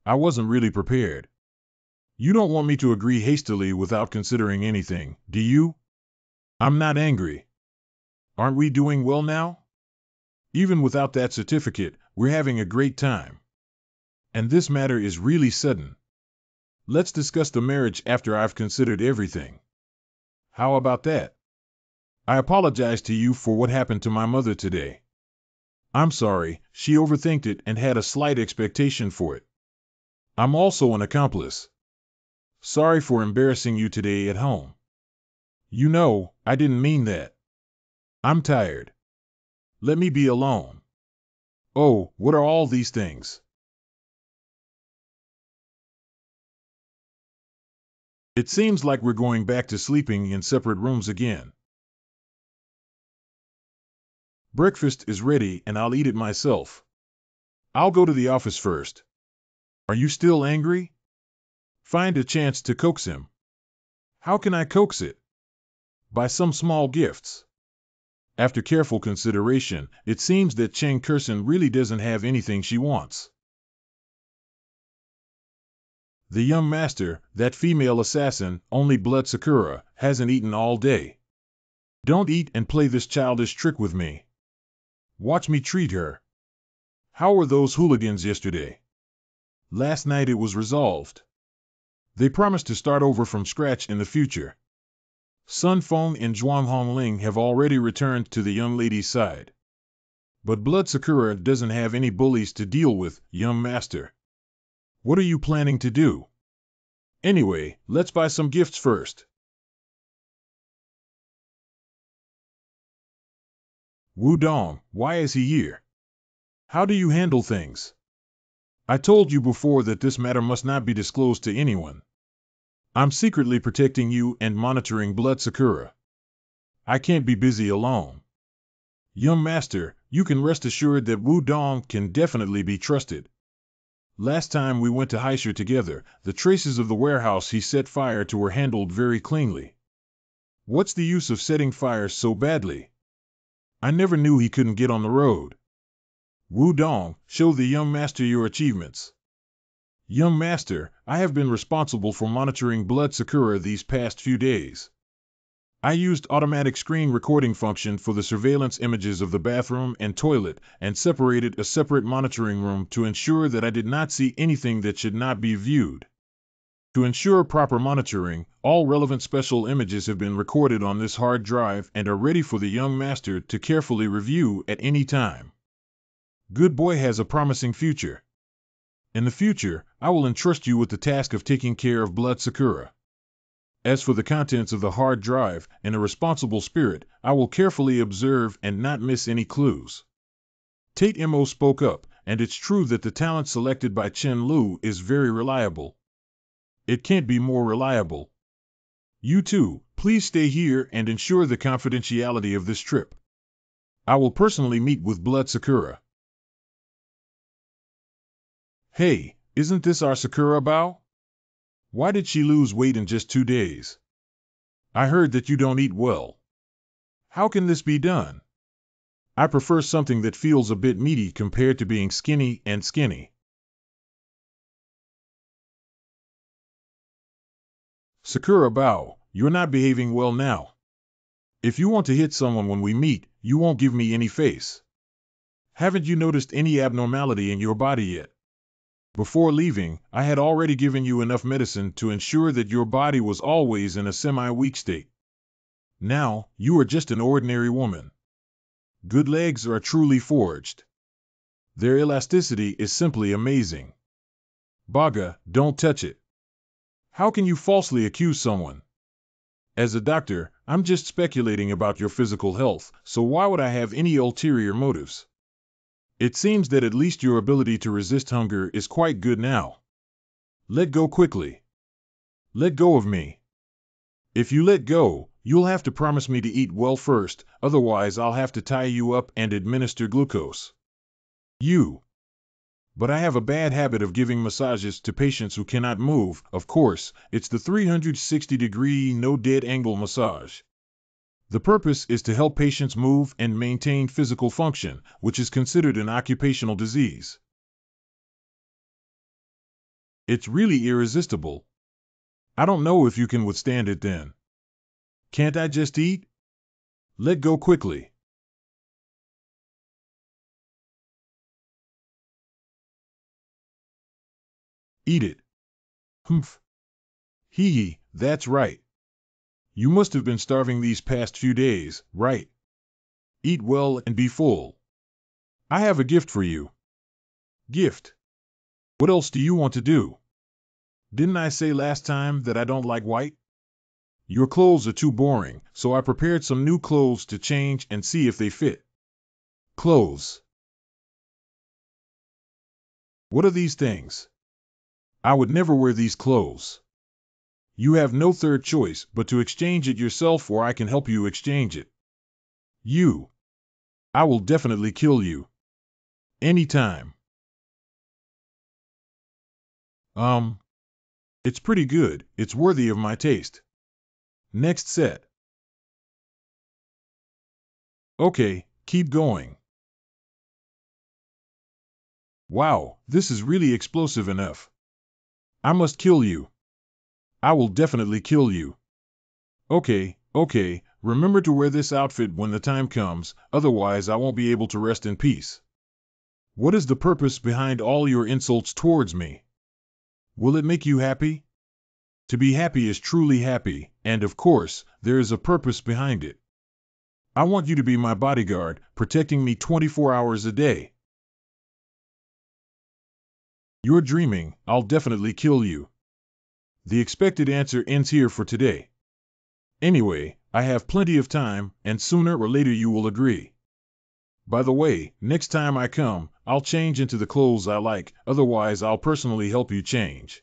I wasn't really prepared. You don't want me to agree hastily without considering anything, do you? I'm not angry. Aren't we doing well now? Even without that certificate, we're having a great time. And this matter is really sudden. Let's discuss the marriage after I've considered everything. How about that? I apologize to you for what happened to my mother today. I'm sorry, she overthinked it and had a slight expectation for it. I'm also an accomplice. Sorry for embarrassing you today at home. You know, I didn't mean that. I'm tired. Let me be alone. Oh, what are all these things? It seems like we're going back to sleeping in separate rooms again. Breakfast is ready and I'll eat it myself. I'll go to the office first. Are you still angry? Find a chance to coax him. How can I coax it? By some small gifts. After careful consideration, it seems that Cheng Kursen really doesn't have anything she wants. The young master, that female assassin, only blood Sakura, hasn't eaten all day. Don't eat and play this childish trick with me. Watch me treat her. How were those hooligans yesterday? Last night it was resolved. They promised to start over from scratch in the future. Sun Feng and Zhuang Hongling have already returned to the young lady's side. But Blood Sakura doesn't have any bullies to deal with, young master. What are you planning to do? Anyway, let's buy some gifts first. Wu Dong, why is he here? How do you handle things? I told you before that this matter must not be disclosed to anyone. I'm secretly protecting you and monitoring Blood Sakura. I can't be busy alone. Young master, you can rest assured that Wu Dong can definitely be trusted. Last time we went to Heisher together, the traces of the warehouse he set fire to were handled very cleanly. What's the use of setting fires so badly? I never knew he couldn't get on the road. Wu Dong, show the young master your achievements. Young master, I have been responsible for monitoring Blood Sakura these past few days. I used automatic screen recording function for the surveillance images of the bathroom and toilet and separated a separate monitoring room to ensure that I did not see anything that should not be viewed. To ensure proper monitoring, all relevant special images have been recorded on this hard drive and are ready for the young master to carefully review at any time. Good boy has a promising future. In the future, I will entrust you with the task of taking care of Blood Sakura. As for the contents of the hard drive, in a responsible spirit, I will carefully observe and not miss any clues. Tate Mo spoke up, and it's true that the talent selected by Chen Lu is very reliable. It can't be more reliable. You too, please stay here and ensure the confidentiality of this trip. I will personally meet with Blood Sakura. Hey, isn't this our Sakura Bao? Why did she lose weight in just 2 days? I heard that you don't eat well. How can this be done? I prefer something that feels a bit meaty compared to being skinny and skinny. Sakura Bao, you're not behaving well now. If you want to hit someone when we meet, you won't give me any face. Haven't you noticed any abnormality in your body yet? Before leaving, I had already given you enough medicine to ensure that your body was always in a semi-weak state. Now, you are just an ordinary woman. Good legs are truly forged. Their elasticity is simply amazing. Baga, don't touch it. How can you falsely accuse someone? As a doctor, I'm just speculating about your physical health, so why would I have any ulterior motives? It seems that at least your ability to resist hunger is quite good now. Let go quickly. Let go of me. If you let go, you'll have to promise me to eat well first, otherwise I'll have to tie you up and administer glucose. But I have a bad habit of giving massages to patients who cannot move. Of course, it's the 360-degree no dead angle massage. The purpose is to help patients move and maintain physical function, which is considered an occupational disease. It's really irresistible. I don't know if you can withstand it then. Can't I just eat? Let go quickly. Eat it. Humph. Hee, that's right. You must have been starving these past few days, right? Eat well and be full. I have a gift for you. Gift? What else do you want to do? Didn't I say last time that I don't like white? Your clothes are too boring, so I prepared some new clothes to change and see if they fit. Clothes. What are these things? I would never wear these clothes. You have no third choice but to exchange it yourself, or I can help you exchange it. I will definitely kill you. Anytime. It's pretty good. It's worthy of my taste. Next set. Okay, keep going. Wow, this is really explosive enough. I must kill you. I will definitely kill you. Okay, remember to wear this outfit when the time comes, otherwise I won't be able to rest in peace. What is the purpose behind all your insults towards me? Will it make you happy? To be happy is truly happy, and of course, there is a purpose behind it. I want you to be my bodyguard, protecting me 24 hours a day. You're dreaming. I'll definitely kill you. The expected answer ends here for today. Anyway, I have plenty of time, and sooner or later you will agree. By the way, next time I come, I'll change into the clothes I like, otherwise I'll personally help you change.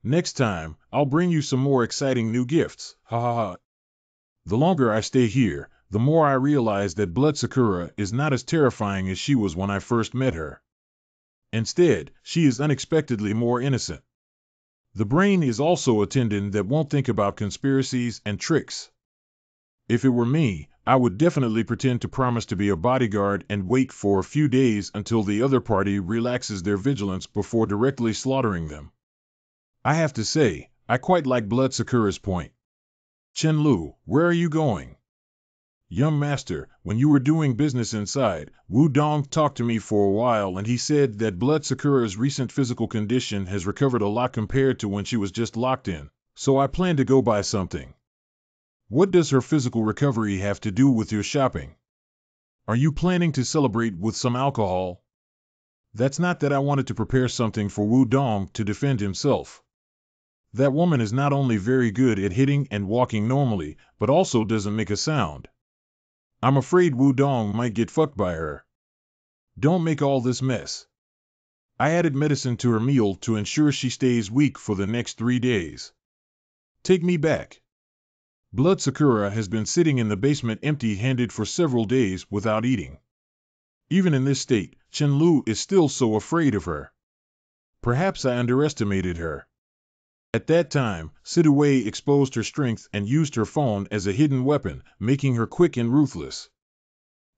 Next time, I'll bring you some more exciting new gifts. Ha ha ha. The longer I stay here, the more I realize that Blood Sakura is not as terrifying as she was when I first met her. Instead, she is unexpectedly more innocent. The brain is also a tendon that won't think about conspiracies and tricks. If it were me, I would definitely pretend to promise to be a bodyguard and wait for a few days until the other party relaxes their vigilance before directly slaughtering them. I have to say, I quite like Blood Sakura's point. Chen-Lu, where are you going? Young master, when you were doing business inside, Wu Dong talked to me for a while and he said that Blood Sakura's recent physical condition has recovered a lot compared to when she was just locked in, so I plan to go buy something. What does her physical recovery have to do with your shopping? Are you planning to celebrate with some alcohol? That's not that I wanted to prepare something for Wu Dong to defend himself. That woman is not only very good at hitting and walking normally, but also doesn't make a sound. I'm afraid Wu Dong might get fucked by her. Don't make all this mess. I added medicine to her meal to ensure she stays weak for the next 3 days. Take me back. Blood Sakura has been sitting in the basement empty-handed for several days without eating. Even in this state, Chen-Lu is still so afraid of her. Perhaps I underestimated her. At that time, Sidue exposed her strength and used her phone as a hidden weapon, making her quick and ruthless.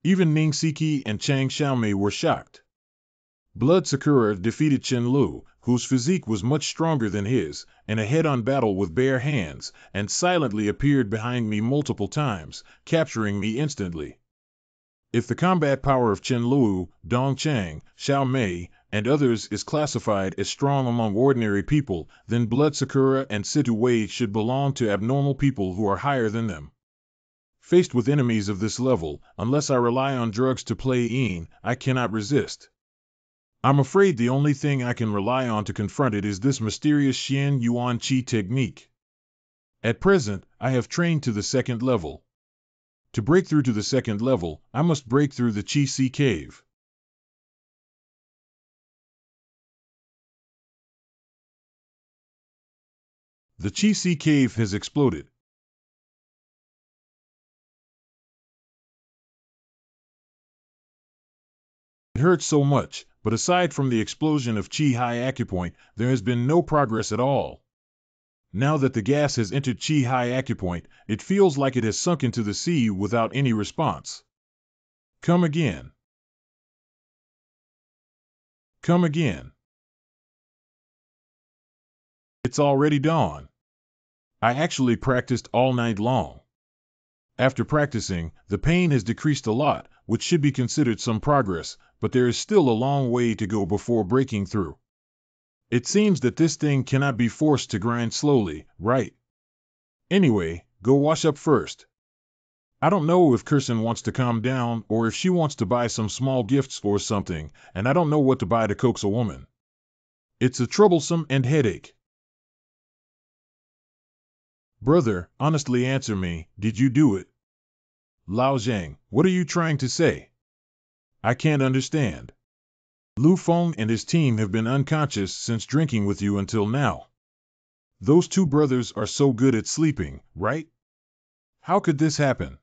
Even Ning Siki and Chang Xiaomei were shocked. Blood Sakura defeated Chen-Lu, whose physique was much stronger than his, in a head-on battle with bare hands, and silently appeared behind me multiple times, capturing me instantly. If the combat power of Chen-Lu, Dong Chang, Xiaomei, and others is classified as strong among ordinary people, then Blood Sakura and Situ Wei should belong to abnormal people who are higher than them. Faced with enemies of this level, unless I rely on drugs to play in, I cannot resist. I'm afraid the only thing I can rely on to confront it is this mysterious Xian Yuan Qi technique. At present, I have trained to the second level. To break through to the second level, I must break through the Qi Si cave. The Qi Si cave has exploded. It hurts so much, but aside from the explosion of Qi High Acupoint, there has been no progress at all. Now that the gas has entered Qi High Acupoint, it feels like it has sunk into the sea without any response. Come again. Come again. It's already dawn. I actually practiced all night long. After practicing, the pain has decreased a lot, which should be considered some progress, but there is still a long way to go before breaking through. It seems that this thing cannot be forced to grind slowly, right? Anyway, go wash up first. I don't know if Kirsten wants to calm down or if she wants to buy some small gifts or something, and I don't know what to buy to coax a woman. It's a troublesome and headache. Brother, honestly answer me, did you do it? Lao Zhang, what are you trying to say? I can't understand. Lu Feng and his team have been unconscious since drinking with you until now. Those two brothers are so good at sleeping, right? How could this happen?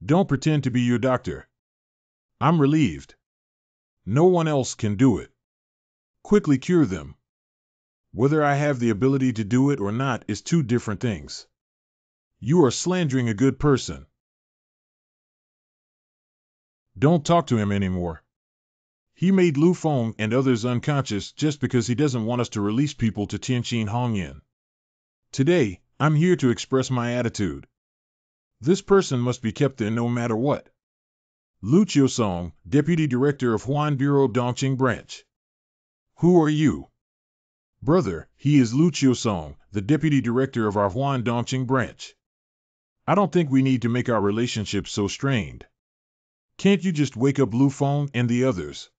Don't pretend to be your doctor. I'm relieved. No one else can do it. Quickly cure them. Whether I have the ability to do it or not is two different things. You are slandering a good person. Don't talk to him anymore. He made Lu Feng and others unconscious just because he doesn't want us to release people to Tianqin Hongyan. Today, I'm here to express my attitude. This person must be kept in no matter what. Lu Qiusong, Deputy Director of Huan Bureau Dongqing Branch. Who are you? Brother, he is Lu Qiusong, the Deputy Director of our Huan Dongqing Branch. I don't think we need to make our relationship so strained. Can't you just wake up Lu Feng and the others?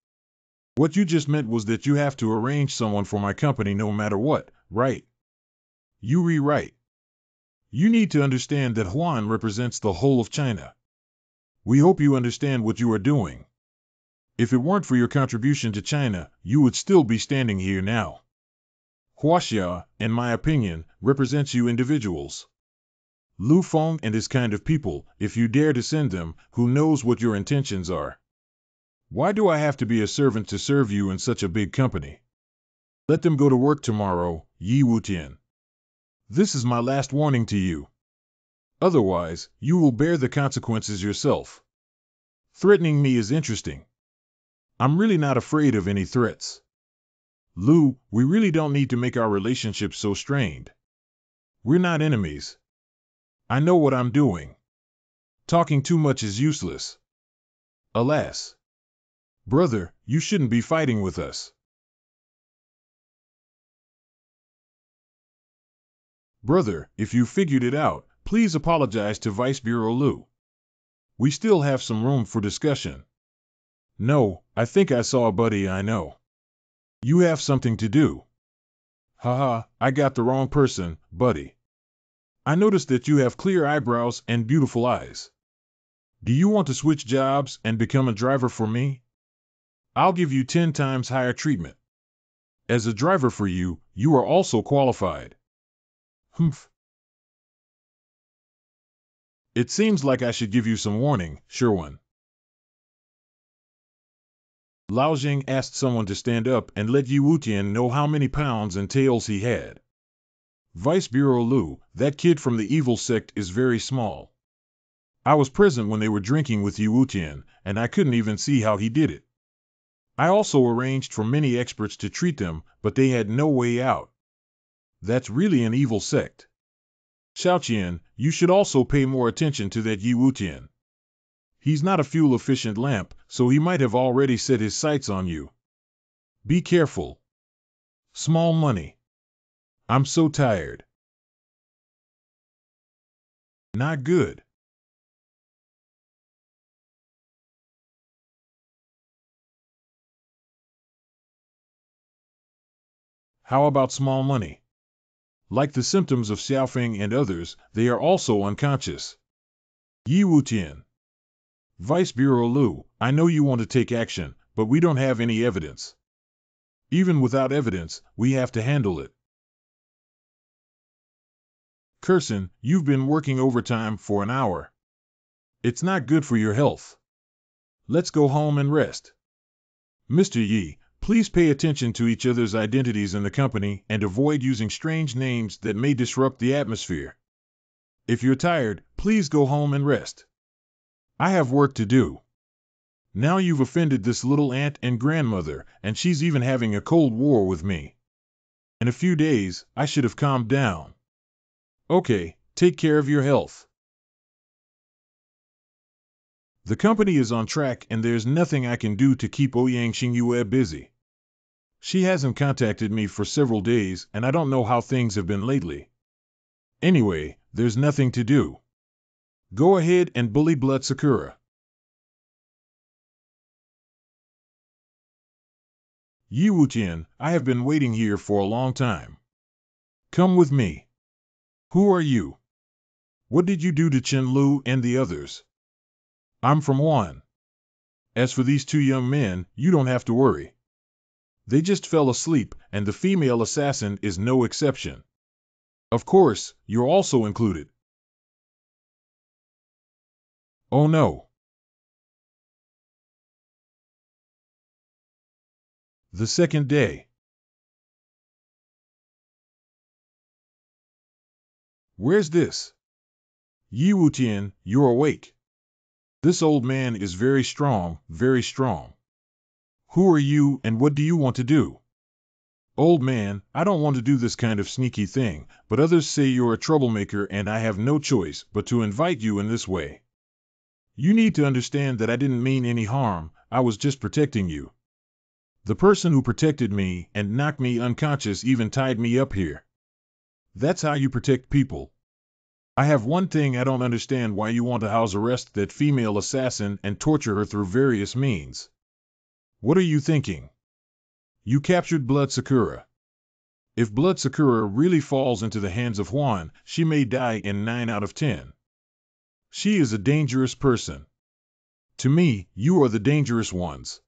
What you just meant was that you have to arrange someone for my company no matter what, right? You rewrite. You need to understand that Huan represents the whole of China. We hope you understand what you are doing. If it weren't for your contribution to China, you would still be standing here now. Huaxia, in my opinion, represents you individuals. Lu Feng and his kind of people, if you dare to send them, who knows what your intentions are. Why do I have to be a servant to serve you in such a big company? Let them go to work tomorrow, Yi Wutian. This is my last warning to you. Otherwise, you will bear the consequences yourself. Threatening me is interesting. I'm really not afraid of any threats. Lu, we really don't need to make our relationship so strained. We're not enemies. I know what I'm doing. Talking too much is useless. Alas. Brother, you shouldn't be fighting with us. Brother, if you figured it out, please apologize to Vice Bureau Lu. We still have some room for discussion. No, I think I saw a buddy I know. You have something to do. Haha, I got the wrong person, buddy. I noticed that you have clear eyebrows and beautiful eyes. Do you want to switch jobs and become a driver for me? I'll give you 10 times higher treatment. As a driver for you, you are also qualified. Humph. It seems like I should give you some warning, Sherwin. Lao Jing asked someone to stand up and let Yi Wutian know how many pounds and tails he had. Vice Bureau Lu, that kid from the evil sect is very small. I was present when they were drinking with Yi Wutian, and I couldn't even see how he did it. I also arranged for many experts to treat them, but they had no way out. That's really an evil sect. Xiaoqian, you should also pay more attention to that Yi Wutian. He's not a fuel-efficient lamp, so he might have already set his sights on you. Be careful. Small money. I'm so tired. Not good. How about small money? Like the symptoms of Xiaofeng and others, they are also unconscious. Yi Wutian. Vice Bureau Lu, I know you want to take action, but we don't have any evidence. Even without evidence, we have to handle it. Curson, you've been working overtime for an hour. It's not good for your health. Let's go home and rest. Mr. Yi, please pay attention to each other's identities in the company and avoid using strange names that may disrupt the atmosphere. If you're tired, please go home and rest. I have work to do. Now you've offended this little aunt and grandmother, and she's even having a cold war with me. In a few days, I should have calmed down. Okay, take care of your health. The company is on track and there's nothing I can do to keep Ouyang Xingyue busy. She hasn't contacted me for several days and I don't know how things have been lately. Anyway, there's nothing to do. Go ahead and bully Blood Sakura. Yi Wutian, I have been waiting here for a long time. Come with me. Who are you? What did you do to Chen Lu and the others? I'm from Wuhan. As for these two young men, you don't have to worry. They just fell asleep, and the female assassin is no exception. Of course, you're also included. Oh no. The second day. Where's this? Yi Wutian, you're awake. This old man is very strong, very strong. Who are you and what do you want to do? Old man, I don't want to do this kind of sneaky thing, but others say you're a troublemaker and I have no choice but to invite you in this way. You need to understand that I didn't mean any harm, I was just protecting you. The person who protected me and knocked me unconscious even tied me up here. That's how you protect people. I have one thing I don't understand, why you want to house arrest that female assassin and torture her through various means. What are you thinking? You captured Blood Sakura. If Blood Sakura really falls into the hands of Juan, she may die in 9 out of 10. She is a dangerous person. To me, you are the dangerous ones.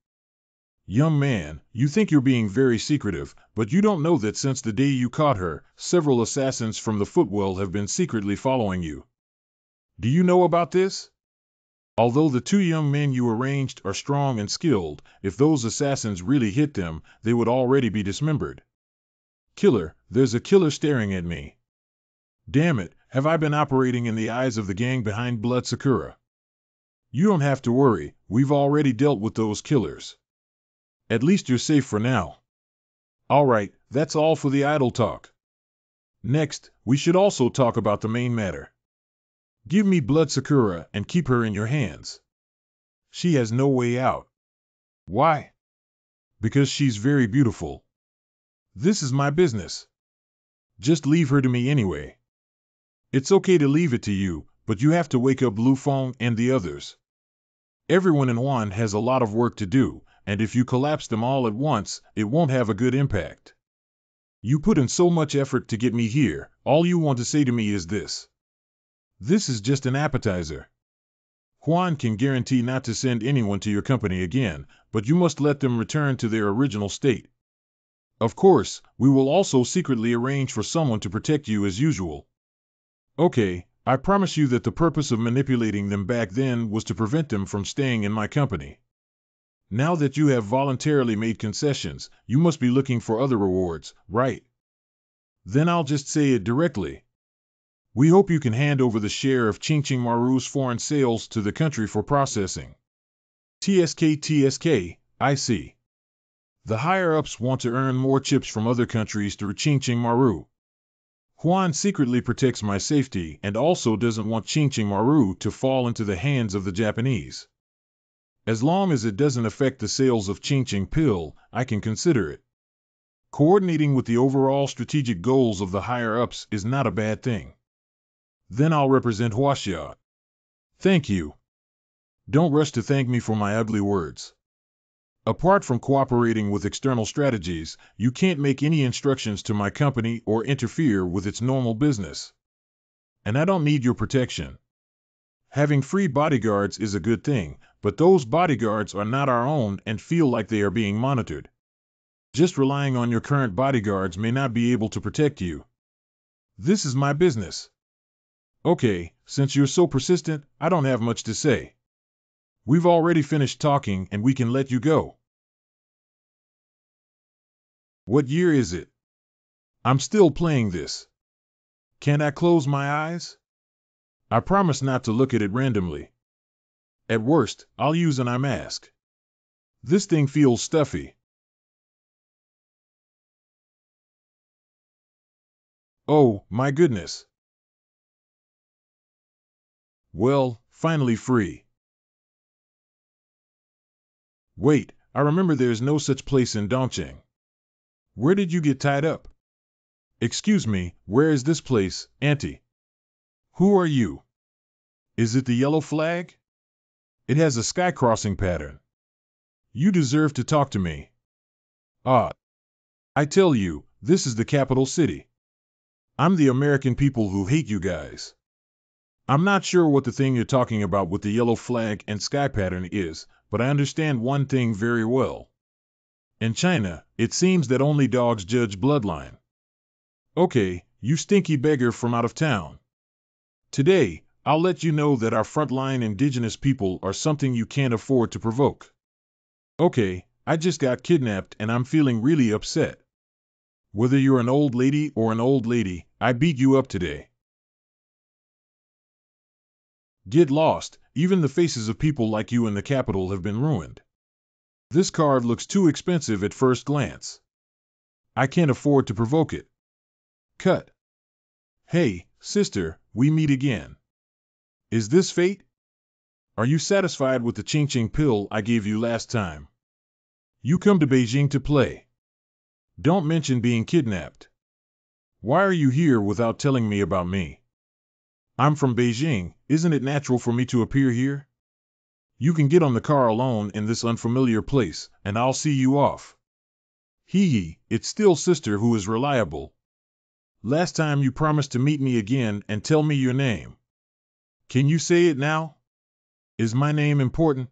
Young man, you think you're being very secretive, but you don't know that since the day you caught her, several assassins from the Footwell have been secretly following you. Do you know about this? Although the two young men you arranged are strong and skilled, if those assassins really hit them, they would already be dismembered. Killer, there's a killer staring at me. Damn it, have I been operating in the eyes of the gang behind Blood Sakura? You don't have to worry, we've already dealt with those killers. At least you're safe for now. Alright, that's all for the idle talk. Next, we should also talk about the main matter. Give me Blood Sakura and keep her in your hands. She has no way out. Why? Because she's very beautiful. This is my business. Just leave her to me anyway. It's okay to leave it to you, but you have to wake up Lu Feng and the others. Everyone in Wuhan has a lot of work to do, and if you collapse them all at once, it won't have a good impact. You put in so much effort to get me here, all you want to say to me is this. This is just an appetizer. Juan can guarantee not to send anyone to your company again, but you must let them return to their original state. Of course, we will also secretly arrange for someone to protect you as usual. Okay, I promise you that the purpose of manipulating them back then was to prevent them from staying in my company. Now that you have voluntarily made concessions, you must be looking for other rewards, right? Then I'll just say it directly. We hope you can hand over the share of Qingqing Maru's foreign sales to the country for processing. TSK, I see. The higher-ups want to earn more chips from other countries through Qingqing Maru. Juan secretly protects my safety and also doesn't want Qingqing Maru to fall into the hands of the Japanese. As long as it doesn't affect the sales of Ching Pill, I can consider it. Coordinating with the overall strategic goals of the higher-ups is not a bad thing. Then I'll represent Huaxia. Thank you. Don't rush to thank me for my ugly words. Apart from cooperating with external strategies, you can't make any instructions to my company or interfere with its normal business. And I don't need your protection. Having free bodyguards is a good thing, but those bodyguards are not our own and feel like they are being monitored. Just relying on your current bodyguards may not be able to protect you. This is my business. Okay, since you're so persistent, I don't have much to say. We've already finished talking and we can let you go. What year is it? I'm still playing this. Can't I close my eyes? I promise not to look at it randomly. At worst, I'll use an eye mask. This thing feels stuffy. Oh, my goodness. Well, finally free. Wait, I remember there's no such place in Dongqing. Where did you get tied up? Excuse me, where is this place, Auntie? Who are you? Is it the yellow flag? It has a sky crossing pattern. You deserve to talk to me. Ah, I tell you, this is the capital city. I'm the American people who hate you guys. I'm not sure what the thing you're talking about with the yellow flag and sky pattern is, but I understand one thing very well. In China, it seems that only dogs judge bloodline. Okay, you stinky beggar from out of town. Today, I'll let you know that our frontline indigenous people are something you can't afford to provoke. Okay, I just got kidnapped and I'm feeling really upset. Whether you're an old lady or an old lady, I beat you up today. Get lost, even the faces of people like you in the capital have been ruined. This card looks too expensive at first glance. I can't afford to provoke it. Cut. Hey, sister, we meet again. Is this fate? Are you satisfied with the Ching pill I gave you last time? You come to Beijing to play. Don't mention being kidnapped. Why are you here without telling me about me? I'm from Beijing, isn't it natural for me to appear here? You can get on the car alone in this unfamiliar place, and I'll see you off. Hee, it's still sister who is reliable. Last time you promised to meet me again and tell me your name. Can you say it now? Is my name important?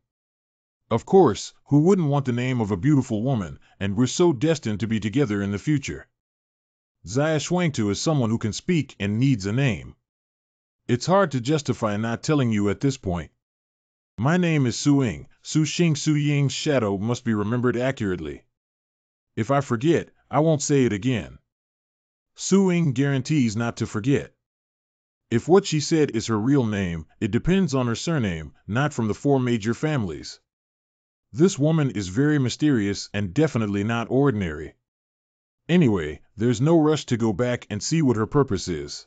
Of course, who wouldn't want the name of a beautiful woman, and we're so destined to be together in the future. Zaya Shuangtu is someone who can speak and needs a name. It's hard to justify not telling you at this point. My name is Su Ying. Su Xing Su Ying's shadow must be remembered accurately. If I forget, I won't say it again. Su Ying guarantees not to forget. If what she said is her real name, it depends on her surname, not from the 4 major families. This woman is very mysterious and definitely not ordinary. Anyway, there's no rush to go back and see what her purpose is.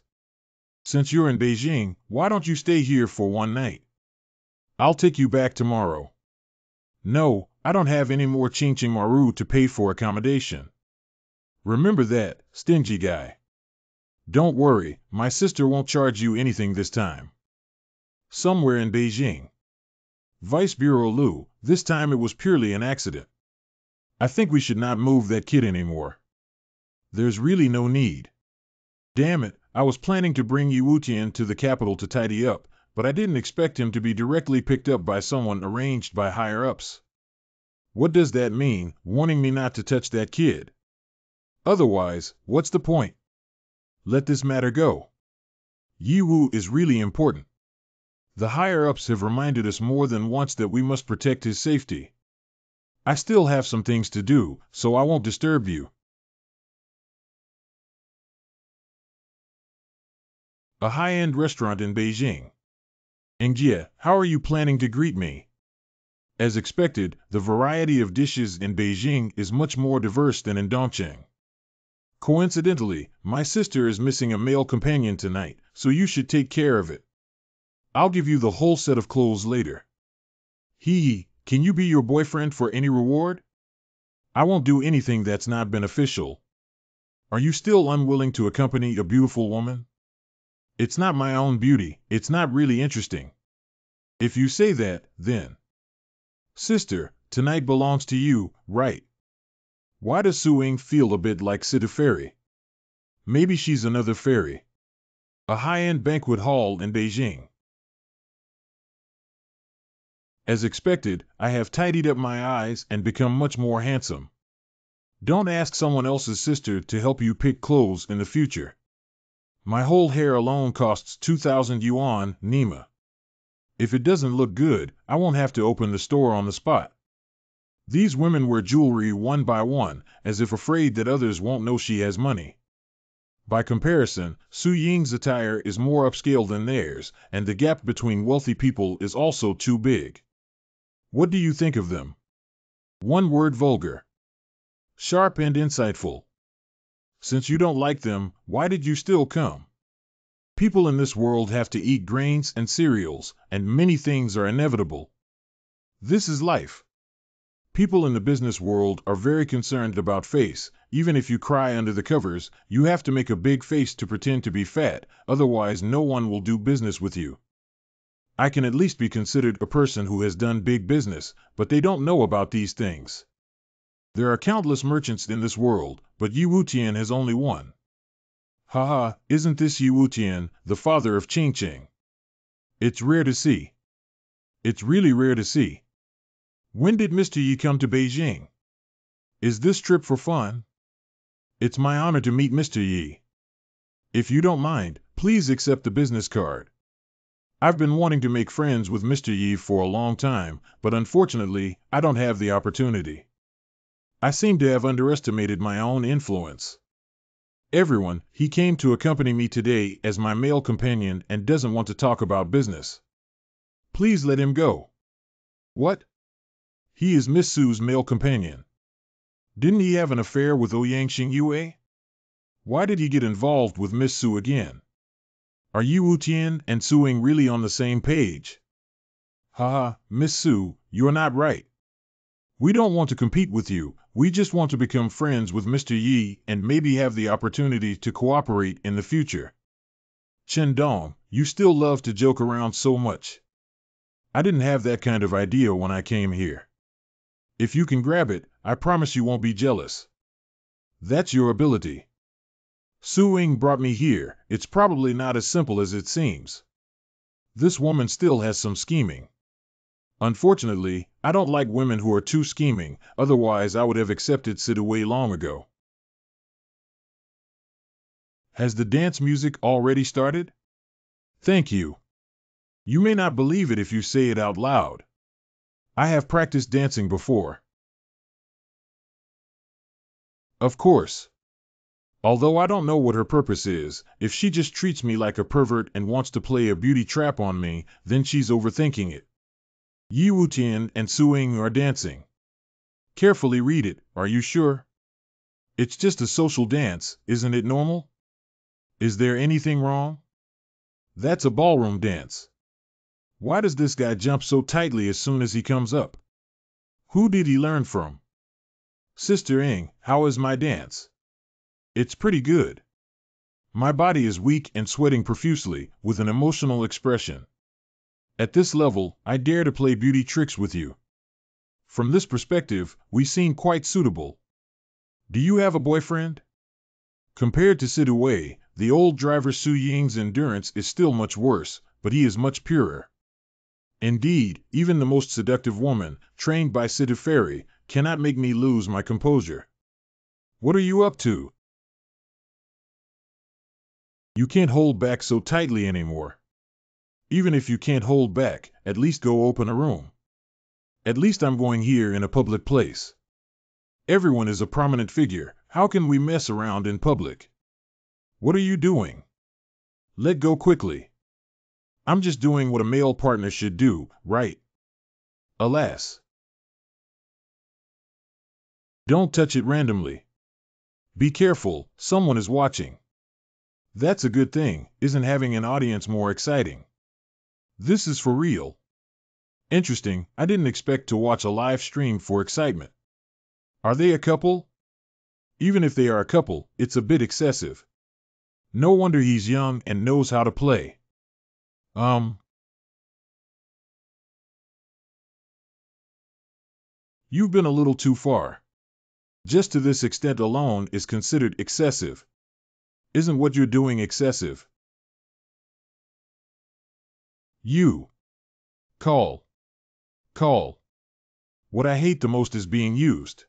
Since you're in Beijing, why don't you stay here for one night? I'll take you back tomorrow. No, I don't have any more Ching Maru to pay for accommodation. Remember that, stingy guy. Don't worry, my sister won't charge you anything this time. Somewhere in Beijing. Vice Bureau Lu, this time it was purely an accident. I think we should not move that kid anymore. There's really no need. Damn it, I was planning to bring Yu Wutian to the capital to tidy up, but I didn't expect him to be directly picked up by someone arranged by higher-ups. What does that mean, warning me not to touch that kid? Otherwise, what's the point? Let this matter go. Yi Wu is really important. The higher-ups have reminded us more than once that we must protect his safety. I still have some things to do, so I won't disturb you. A high-end restaurant in Beijing. Engjie, how are you planning to greet me? As expected, the variety of dishes in Beijing is much more diverse than in Dongqing. Coincidentally, my sister is missing a male companion tonight, so you should take care of it. I'll give you the whole set of clothes later. Can you be your boyfriend for any reward? I won't do anything that's not beneficial. Are you still unwilling to accompany a beautiful woman? It's not my own beauty, it's not really interesting. If you say that, then. Sister, tonight belongs to you, right? Why does Su-Ying feel a bit like City Fairy? Maybe she's another fairy. A high-end banquet hall in Beijing. As expected, I have tidied up my eyes and become much more handsome. Don't ask someone else's sister to help you pick clothes in the future. My whole hair alone costs 2,000 yuan, Nima. If it doesn't look good, I won't have to open the store on the spot. These women wear jewelry one by one, as if afraid that others won't know she has money. By comparison, Su-Ying's attire is more upscale than theirs, and the gap between wealthy people is also too big. What do you think of them? One word: vulgar. Sharp and insightful. Since you don't like them, why did you still come? People in this world have to eat grains and cereals, and many things are inevitable. This is life. People in the business world are very concerned about face. Even if you cry under the covers, you have to make a big face to pretend to be fat, otherwise no one will do business with you. I can at least be considered a person who has done big business, but they don't know about these things. There are countless merchants in this world, but Yi Wutian has only one. Haha, isn't this Yi Wutian, the father of Ching Ching? It's rare to see. It's really rare to see. When did Mr. Yi come to Beijing? Is this trip for fun? It's my honor to meet Mr. Yi. If you don't mind, please accept the business card. I've been wanting to make friends with Mr. Yi for a long time, but unfortunately, I don't have the opportunity. I seem to have underestimated my own influence. Everyone, he came to accompany me today as my male companion and doesn't want to talk about business. Please let him go. What? He is Miss Su's male companion. Didn't he have an affair with Ouyang Xingyue? Why did he get involved with Miss Su again? Are Yi Wutian and Su-Ying really on the same page? Haha, Miss Su, you're not right. We don't want to compete with you, we just want to become friends with Mr. Yi and maybe have the opportunity to cooperate in the future. Chen Dong, you still love to joke around so much. I didn't have that kind of idea when I came here. If you can grab it, I promise you won't be jealous. That's your ability. Su-Ying brought me here, it's probably not as simple as it seems. This woman still has some scheming. Unfortunately, I don't like women who are too scheming, otherwise I would have accepted Sidaway long ago. Has the dance music already started? Thank you. You may not believe it if you say it out loud. I have practiced dancing before. Of course. Although I don't know what her purpose is, if she just treats me like a pervert and wants to play a beauty trap on me, then she's overthinking it. Yi Wutian and Su-Ying are dancing. Carefully read it, are you sure? It's just a social dance, isn't it normal? Is there anything wrong? That's a ballroom dance. Why does this guy jump so tightly as soon as he comes up? Who did he learn from? Sister Ying, how is my dance? It's pretty good. My body is weak and sweating profusely, with an emotional expression. At this level, I dare to play beauty tricks with you. From this perspective, we seem quite suitable. Do you have a boyfriend? Compared to Sidaway, the old driver Su-Ying's endurance is still much worse, but he is much purer. Indeed, even the most seductive woman, trained by City Fairy, cannot make me lose my composure. What are you up to? You can't hold back so tightly anymore. Even if you can't hold back, at least go open a room. At least I'm going here in a public place. Everyone is a prominent figure, how can we mess around in public? What are you doing? Let go quickly. I'm just doing what a male partner should do, right? Alas. Don't touch it randomly. Be careful, someone is watching. That's a good thing, isn't having an audience more exciting? This is for real. Interesting, I didn't expect to watch a live stream for excitement. Are they a couple? Even if they are a couple, it's a bit excessive. No wonder he's young and knows how to play. You've been a little too far. Just to this extent alone is considered excessive. Isn't what you're doing excessive? You. Call. What I hate the most is being used.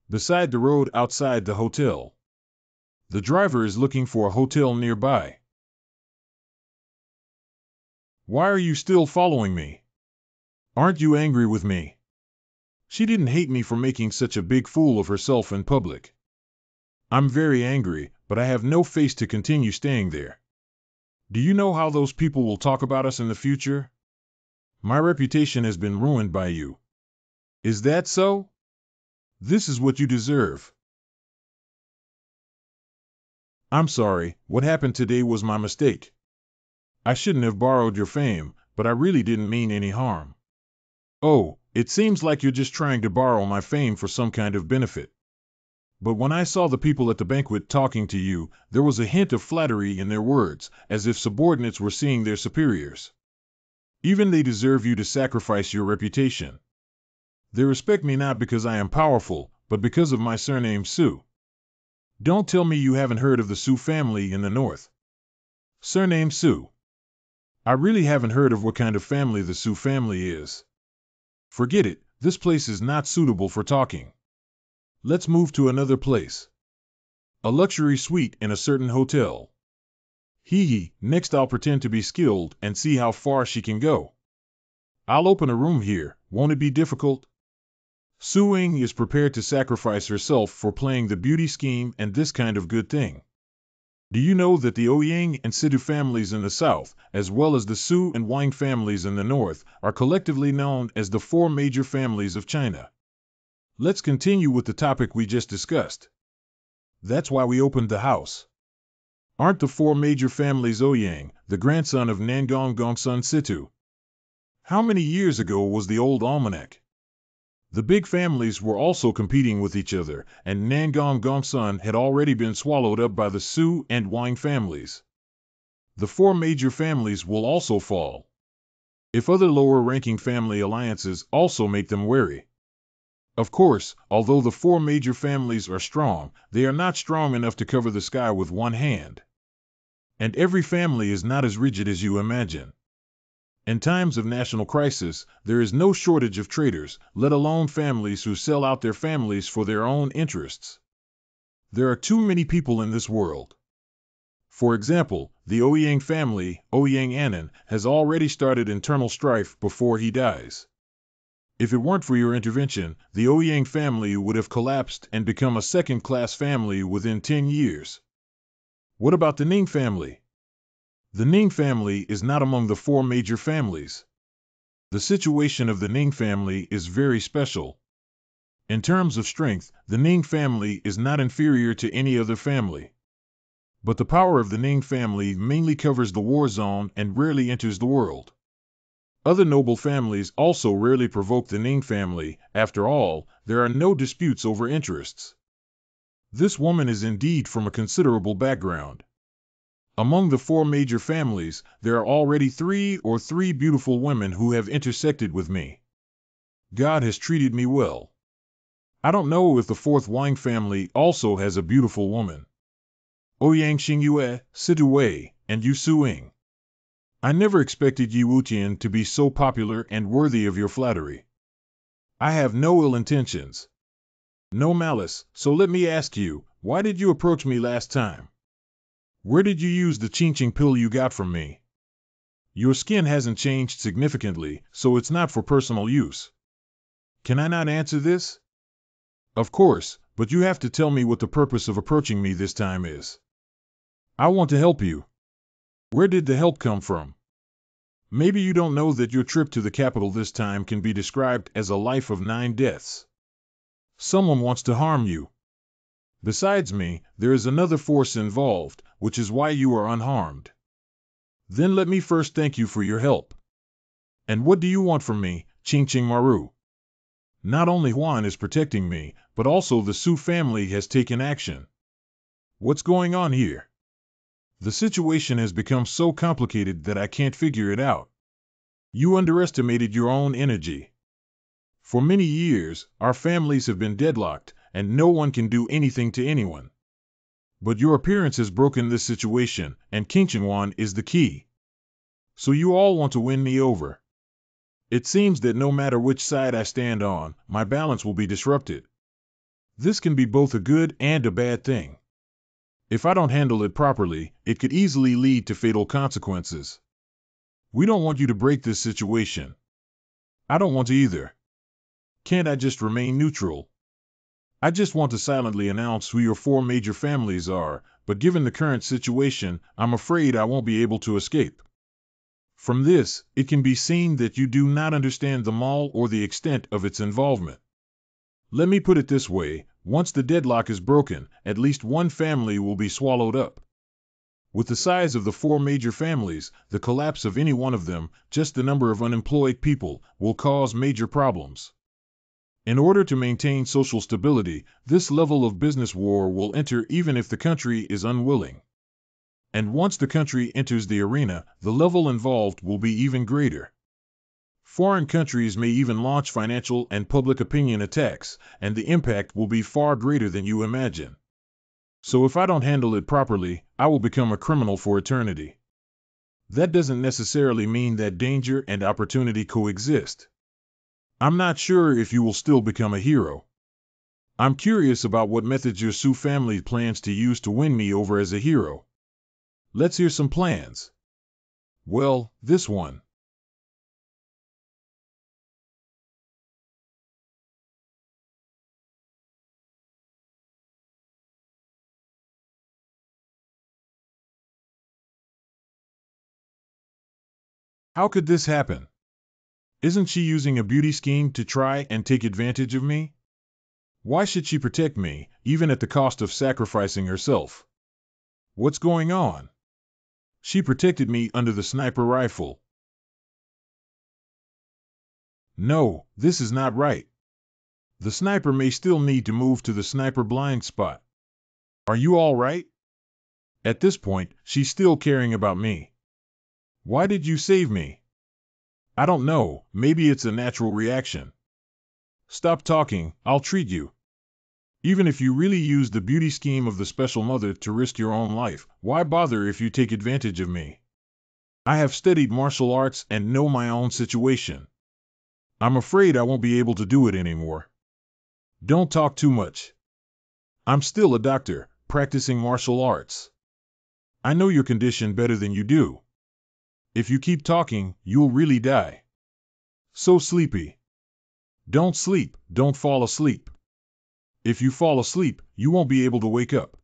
Beside the road outside the hotel. The driver is looking for a hotel nearby. Why are you still following me? Aren't you angry with me? She didn't hate me for making such a big fool of herself in public. I'm very angry, but I have no face to continue staying there. Do you know how those people will talk about us in the future? My reputation has been ruined by you. Is that so? This is what you deserve. I'm sorry, what happened today was my mistake. I shouldn't have borrowed your fame, but I really didn't mean any harm. Oh, it seems like you're just trying to borrow my fame for some kind of benefit. But when I saw the people at the banquet talking to you, there was a hint of flattery in their words, as if subordinates were seeing their superiors. Even they deserve you to sacrifice your reputation. They respect me not because I am powerful, but because of my surname Su. Don't tell me you haven't heard of the Su family in the north. Surname Su. I really haven't heard of what kind of family the Su family is. Forget it, this place is not suitable for talking. Let's move to another place. A luxury suite in a certain hotel. Next I'll pretend to be skilled and see how far she can go. I'll open a room here, won't it be difficult? Su Ying is prepared to sacrifice herself for playing the beauty scheme and this kind of good thing. Do you know that the Ouyang and Sidu families in the south, as well as the Su and Wang families in the north, are collectively known as the four major families of China? Let's continue with the topic we just discussed. That's why we opened the house. Aren't the four major families Ouyang, the grandson of Nangong Gongsun Situ? How many years ago was the old almanac? The big families were also competing with each other, and Nangong Gongsun had already been swallowed up by the Su and Wang families. The four major families will also fall. If other lower-ranking family alliances also make them wary. Of course, although the four major families are strong, they are not strong enough to cover the sky with one hand. And every family is not as rigid as you imagine. In times of national crisis, there is no shortage of traitors, let alone families who sell out their families for their own interests. There are too many people in this world. For example, the Ouyang family, Ouyang Anan, has already started internal strife before he dies. If it weren't for your intervention, the Ouyang family would have collapsed and become a second-class family within 10 years. What about the Ning family? The Ning family is not among the four major families. The situation of the Ning family is very special. In terms of strength, the Ning family is not inferior to any other family. But the power of the Ning family mainly covers the war zone and rarely enters the world. Other noble families also rarely provoke the Ning family. After all, there are no disputes over interests. This woman is indeed from a considerable background. Among the four major families, there are already three beautiful women who have intersected with me. God has treated me well. I don't know if the fourth Wang family also has a beautiful woman. Ouyang Xingyue, Situ Wei, and Yu Suing. I never expected Yi Wutian to be so popular and worthy of your flattery. I have no ill intentions. No malice, so let me ask you, why did you approach me last time? Where did you use the ching-ching pill you got from me? Your skin hasn't changed significantly, so it's not for personal use. Can I not answer this? Of course, but you have to tell me what the purpose of approaching me this time is. I want to help you. Where did the help come from? Maybe you don't know that your trip to the capital this time can be described as a life of 9 deaths. Someone wants to harm you. Besides me, there is another force involved, which is why you are unharmed. Then let me first thank you for your help. And what do you want from me, Ching Ching Maru? Not only Juan is protecting me, but also the Su family has taken action. What's going on here? The situation has become so complicated that I can't figure it out. You underestimated your own energy. For many years, our families have been deadlocked, and no one can do anything to anyone. But your appearance has broken this situation, and Wan is the key. So you all want to win me over. It seems that no matter which side I stand on, my balance will be disrupted. This can be both a good and a bad thing. If I don't handle it properly, it could easily lead to fatal consequences. We don't want you to break this situation. I don't want to either. Can't I just remain neutral? I just want to silently announce who your 4 major families are, but given the current situation, I'm afraid I won't be able to escape. From this, it can be seen that you do not understand the mall or the extent of its involvement. Let me put it this way, once the deadlock is broken, at least one family will be swallowed up. With the size of the 4 major families, the collapse of any one of them, just the number of unemployed people, will cause major problems. In order to maintain social stability, this level of business war will enter even if the country is unwilling. And once the country enters the arena, the level involved will be even greater. Foreign countries may even launch financial and public opinion attacks, and the impact will be far greater than you imagine. So if I don't handle it properly, I will become a criminal for eternity. That doesn't necessarily mean that danger and opportunity coexist. I'm not sure if you will still become a hero. I'm curious about what methods your Su family plans to use to win me over as a hero. Let's hear some plans. Well, this one. How could this happen? Isn't she using a beauty scheme to try and take advantage of me? Why should she protect me, even at the cost of sacrificing herself? What's going on? She protected me under the sniper rifle. No, this is not right. The sniper may still need to move to the sniper blind spot. Are you all right? At this point, she's still caring about me. Why did you save me? I don't know, maybe it's a natural reaction. Stop talking, I'll treat you. Even if you really use the beauty scheme of the special mother to risk your own life, why bother if you take advantage of me? I have studied martial arts and know my own situation. I'm afraid I won't be able to do it anymore. Don't talk too much. I'm still a doctor, practicing martial arts. I know your condition better than you do. If you keep talking, you'll really die. So sleepy. Don't sleep, don't fall asleep. If you fall asleep, you won't be able to wake up.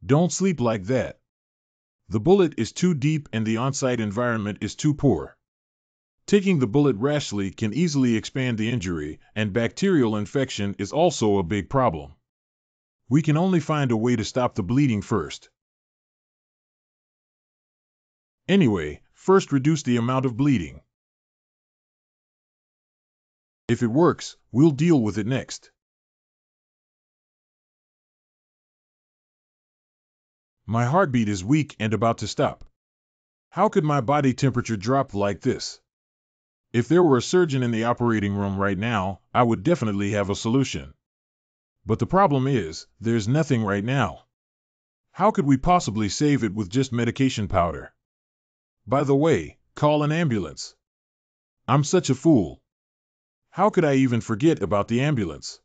Don't sleep like that. The bullet is too deep and the on-site environment is too poor. Taking the bullet rashly can easily expand the injury, and bacterial infection is also a big problem. We can only find a way to stop the bleeding first. Anyway, first reduce the amount of bleeding. If it works, we'll deal with it next. My heartbeat is weak and about to stop. How could my body temperature drop like this? If there were a surgeon in the operating room right now, I would definitely have a solution. But the problem is, there's nothing right now. How could we possibly save it with just medication powder? By the way, call an ambulance. I'm such a fool. How could I even forget about the ambulance?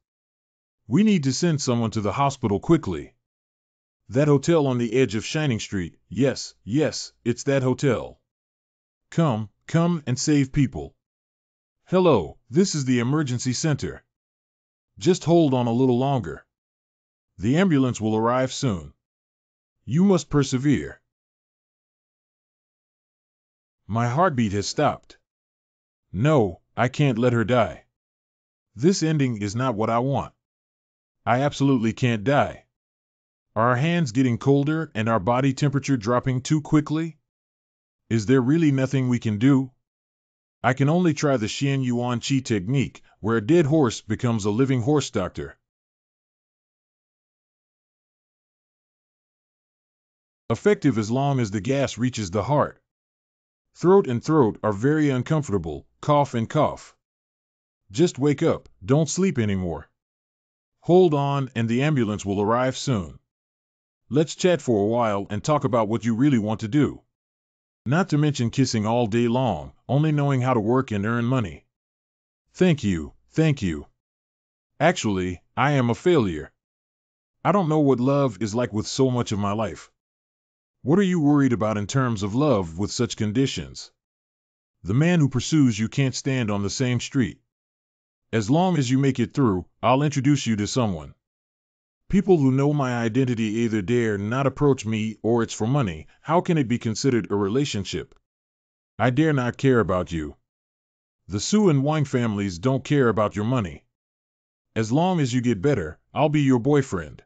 We need to send someone to the hospital quickly. That hotel on the edge of Shining Street, yes, it's that hotel. Come and save people. Hello, this is the emergency center. Just hold on a little longer. The ambulance will arrive soon. You must persevere. My heartbeat has stopped. No, I can't let her die. This ending is not what I want. I absolutely can't die. Are our hands getting colder and our body temperature dropping too quickly? Is there really nothing we can do? I can only try the Xian Yuan Qi technique, where a dead horse becomes a living horse doctor. Effective as long as the gas reaches the heart. Throat and throat are very uncomfortable, cough and cough. Just wake up, don't sleep anymore. Hold on and the ambulance will arrive soon. Let's chat for a while and talk about what you really want to do. Not to mention kissing all day long, only knowing how to work and earn money. Thank you, thank you. Actually, I am a failure. I don't know what love is like with so much of my life. What are you worried about in terms of love with such conditions? The man who pursues you can't stand on the same street. As long as you make it through, I'll introduce you to someone. People who know my identity either dare not approach me or it's for money. How can it be considered a relationship? I dare not care about you. The Su and Wang families don't care about your money. As long as you get better, I'll be your boyfriend.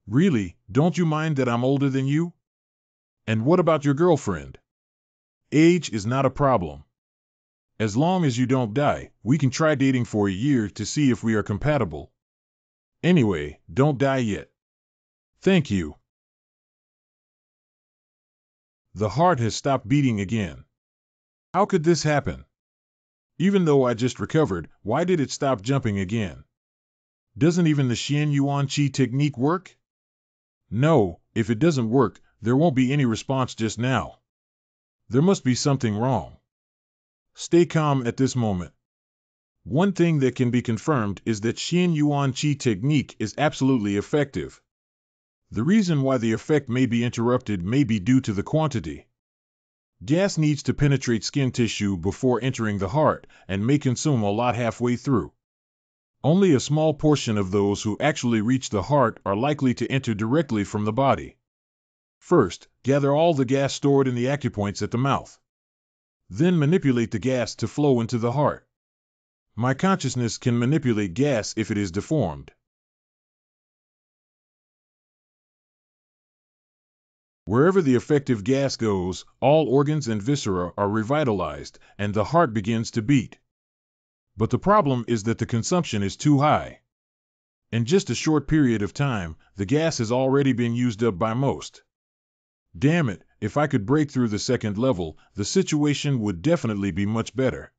Really, don't you mind that I'm older than you? And what about your girlfriend? Age is not a problem. As long as you don't die, we can try dating for a year to see if we are compatible. Anyway, don't die yet. Thank you. The heart has stopped beating again. How could this happen? Even though I just recovered, why did it stop jumping again? Doesn't even the Xian Yuan Qi technique work? No, if it doesn't work, there won't be any response just now. There must be something wrong. Stay calm at this moment. One thing that can be confirmed is that Xian Yuan Qi technique is absolutely effective. The reason why the effect may be interrupted may be due to the quantity. Gas needs to penetrate skin tissue before entering the heart and may consume a lot halfway through. Only a small portion of those who actually reach the heart are likely to enter directly from the body. First, gather all the gas stored in the acupoints at the mouth. Then manipulate the gas to flow into the heart. My consciousness can manipulate gas if it is deformed. Wherever the effective gas goes, all organs and viscera are revitalized, and the heart begins to beat. But the problem is that the consumption is too high. In just a short period of time, the gas has already been used up by most. Damn it, if I could break through the second level, the situation would definitely be much better.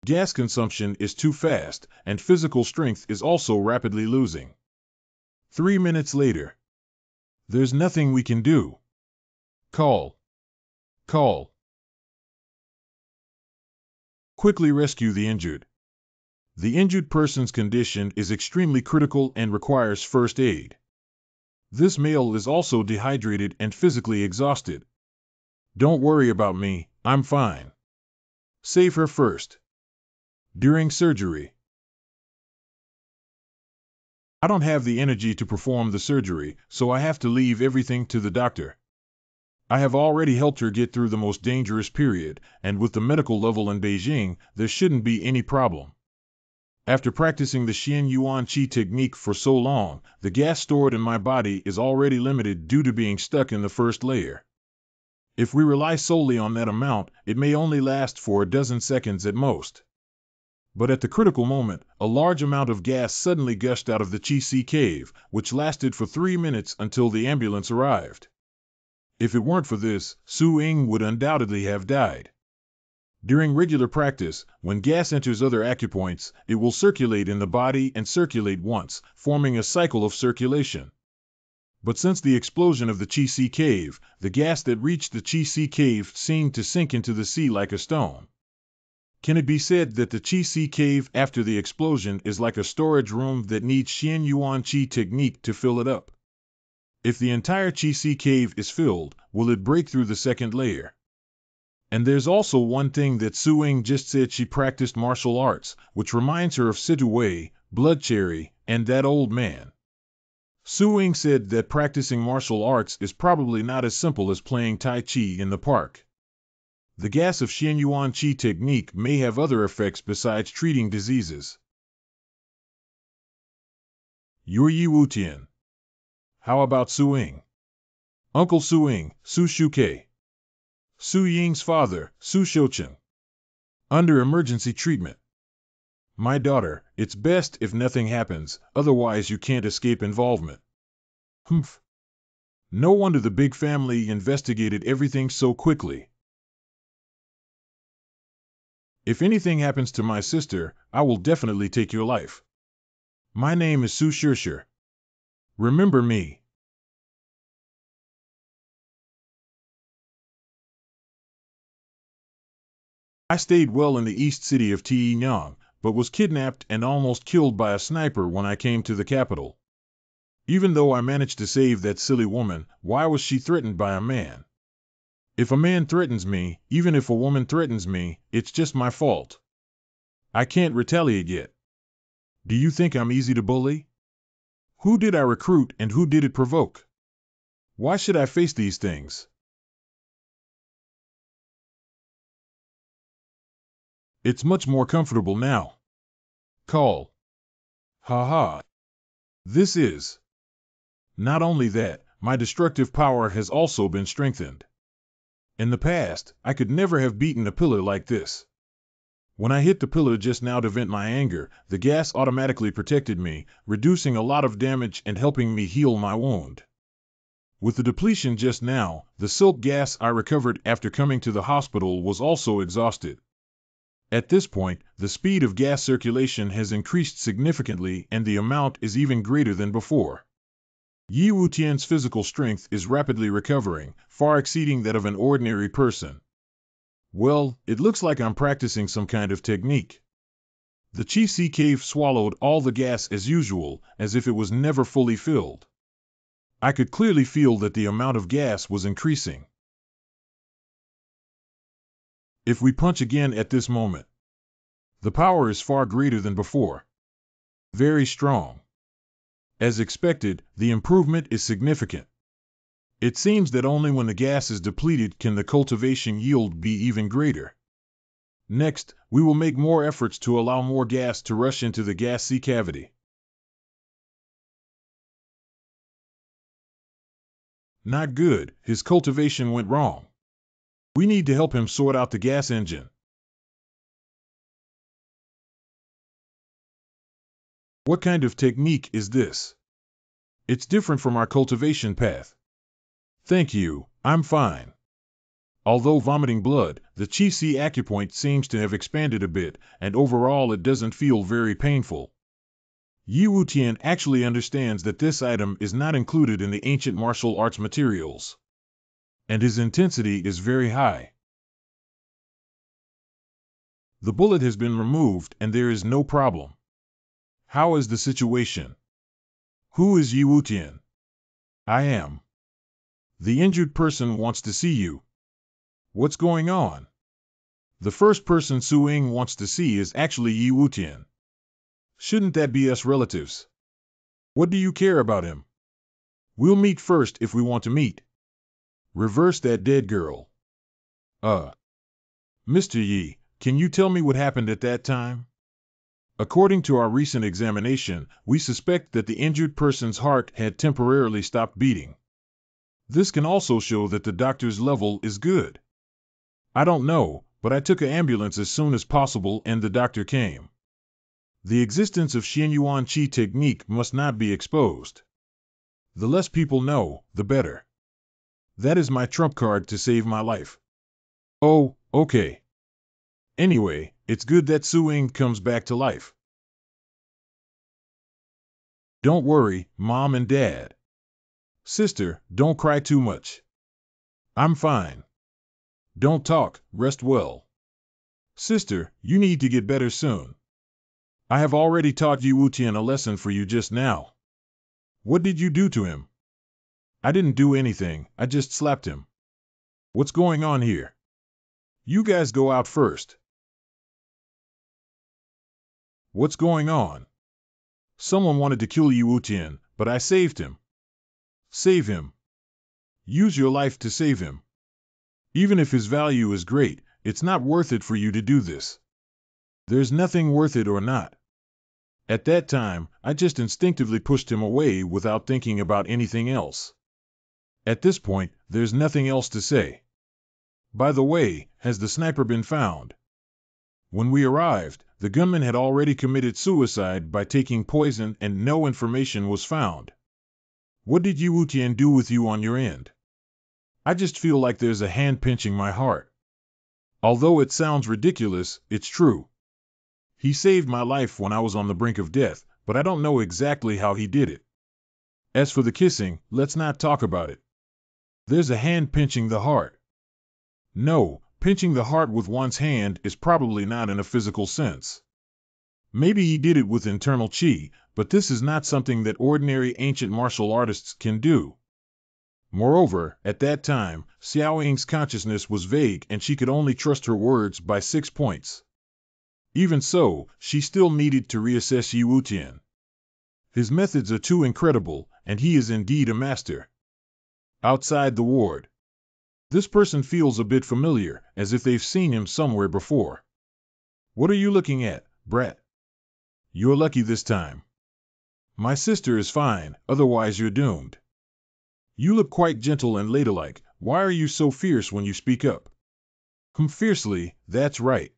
Gas consumption is too fast, and physical strength is also rapidly losing. 3 minutes later. There's nothing we can do. Call. Quickly rescue the injured. The injured person's condition is extremely critical and requires first aid. This male is also dehydrated and physically exhausted. Don't worry about me, I'm fine. Save her first. During surgery. I don't have the energy to perform the surgery, so I have to leave everything to the doctor. I have already helped her get through the most dangerous period, and with the medical level in Beijing, there shouldn't be any problem. After practicing the Xian Yuan Qi technique for so long, the gas stored in my body is already limited due to being stuck in the first layer. If we rely solely on that amount, it may only last for a dozen seconds at most. But at the critical moment, a large amount of gas suddenly gushed out of the Qi cave, which lasted for 3 minutes until the ambulance arrived. If it weren't for this, Su Ying would undoubtedly have died. During regular practice, when gas enters other acupoints, it will circulate in the body and circulate once, forming a cycle of circulation. But since the explosion of the Qi cave, the gas that reached the Qi cave seemed to sink into the sea like a stone. Can it be said that the Qi cave after the explosion is like a storage room that needs Xian Yuan Qi technique to fill it up? If the entire Qi cave is filled, will it break through the second layer? And there's also one thing that Su Ying just said: she practiced martial arts, which reminds her of Situ Wei, Blood Cherry, and that old man. Su Ying said that practicing martial arts is probably not as simple as playing Tai Chi in the park. The gas of Xian Yuan Qi technique may have other effects besides treating diseases. Yi Wutian. How about Su Ying? Uncle Su Ying, Su Shuke. Su Ying's father, Su Shoucheng. Under emergency treatment. My daughter, it's best if nothing happens, otherwise you can't escape involvement. Humph. No wonder the big family investigated everything so quickly. If anything happens to my sister, I will definitely take your life. My name is Su Shirshir. Remember me. I stayed well in the east city of Tianyang, but was kidnapped and almost killed by a sniper when I came to the capital. Even though I managed to save that silly woman, why was she threatened by a man? If a man threatens me, even if a woman threatens me, it's just my fault. I can't retaliate yet. Do you think I'm easy to bully? Who did I recruit and who did it provoke? Why should I face these things? It's much more comfortable now. Call. Ha ha. This is. Not only that, my destructive power has also been strengthened. In the past, I could never have beaten a pillar like this. When I hit the pillar just now to vent my anger, the gas automatically protected me, reducing a lot of damage and helping me heal my wound. With the depletion just now, the silk gas I recovered after coming to the hospital was also exhausted. At this point, the speed of gas circulation has increased significantly and the amount is even greater than before. Yi Wutian's physical strength is rapidly recovering, far exceeding that of an ordinary person. Well, it looks like I'm practicing some kind of technique. The Chi Si cave swallowed all the gas as usual, as if it was never fully filled. I could clearly feel that the amount of gas was increasing. If we punch again at this moment, the power is far greater than before. Very strong. As expected, the improvement is significant. It seems that only when the gas is depleted can the cultivation yield be even greater. Next, we will make more efforts to allow more gas to rush into the gas sea cavity. Not good, his cultivation went wrong. We need to help him sort out the gas engine. What kind of technique is this? It's different from our cultivation path. Thank you, I'm fine. Although vomiting blood, the Chi Si acupoint seems to have expanded a bit, and overall it doesn't feel very painful. Yi Wutian actually understands that this item is not included in the ancient martial arts materials. And his intensity is very high. The bullet has been removed and there is no problem. How is the situation? Who is Yi Wutian? I am. The injured person wants to see you. What's going on? The first person Su Ying wants to see is actually Yi Wutian. Shouldn't that be us relatives? What do you care about him? We'll meet first if we want to meet. Reverse that dead girl. Mr. Yi, can you tell me what happened at that time? According to our recent examination, we suspect that the injured person's heart had temporarily stopped beating. This can also show that the doctor's level is good. I don't know, but I took an ambulance as soon as possible and the doctor came. The existence of Xianyuan Qi technique must not be exposed. The less people know, the better. That is my trump card to save my life. Oh, okay. Anyway, it's good that Su Ying comes back to life. Don't worry, Mom and Dad. Sister, don't cry too much. I'm fine. Don't talk, rest well. Sister, you need to get better soon. I have already taught Yi Wutian a lesson for you just now. What did you do to him? I didn't do anything, I just slapped him. What's going on here? You guys go out first. What's going on? Someone wanted to kill Yi Wutian, but I saved him. Save him. Use your life to save him. Even if his value is great, it's not worth it for you to do this. There's nothing worth it or not. At that time, I just instinctively pushed him away without thinking about anything else. At this point, there's nothing else to say. By the way, has the sniper been found? When we arrived, the gunman had already committed suicide by taking poison and no information was found. What did Wu Tian do with you on your end? I just feel like there's a hand pinching my heart. Although it sounds ridiculous, it's true. He saved my life when I was on the brink of death, but I don't know exactly how he did it. As for the kissing, let's not talk about it. There's a hand pinching the heart. No, pinching the heart with one's hand is probably not in a physical sense. Maybe he did it with internal chi, but this is not something that ordinary ancient martial artists can do. Moreover, at that time, Xiao Ying's consciousness was vague and she could only trust her words by 6 points. Even so, she still needed to reassess Yi Wutian. His methods are too incredible, and he is indeed a master. Outside the ward. This person feels a bit familiar, as if they've seen him somewhere before. What are you looking at, brat? You're lucky this time. My sister is fine, otherwise you're doomed. You look quite gentle and ladylike. Why are you so fierce when you speak up? Fiercely, that's right.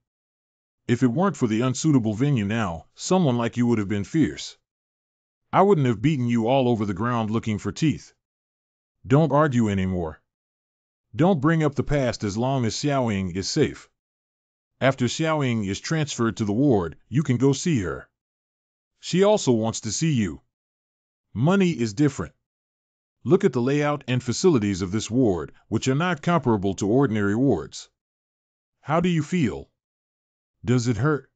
If it weren't for the unsuitable venue now, someone like you would have been fierce. I wouldn't have beaten you all over the ground looking for teeth. Don't argue anymore. Don't bring up the past as long as Xiaoying is safe. After Xiaoying is transferred to the ward, you can go see her. She also wants to see you. Money is different. Look at the layout and facilities of this ward, which are not comparable to ordinary wards. How do you feel? Does it hurt?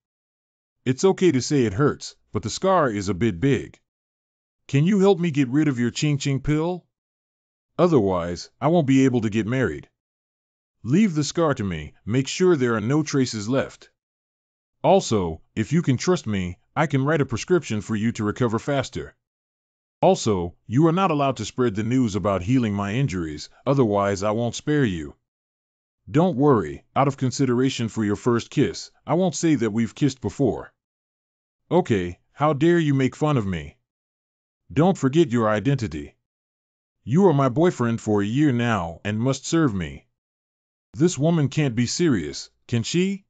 It's okay to say it hurts, but the scar is a bit big. Can you help me get rid of your ching-ching pill? Otherwise, I won't be able to get married. Leave the scar to me, make sure there are no traces left. Also, if you can trust me, I can write a prescription for you to recover faster. Also, you are not allowed to spread the news about healing my injuries, otherwise I won't spare you. Don't worry, out of consideration for your first kiss, I won't say that we've kissed before. Okay, how dare you make fun of me? Don't forget your identity. You are my boyfriend for a year now and must serve me. This woman can't be serious, can she?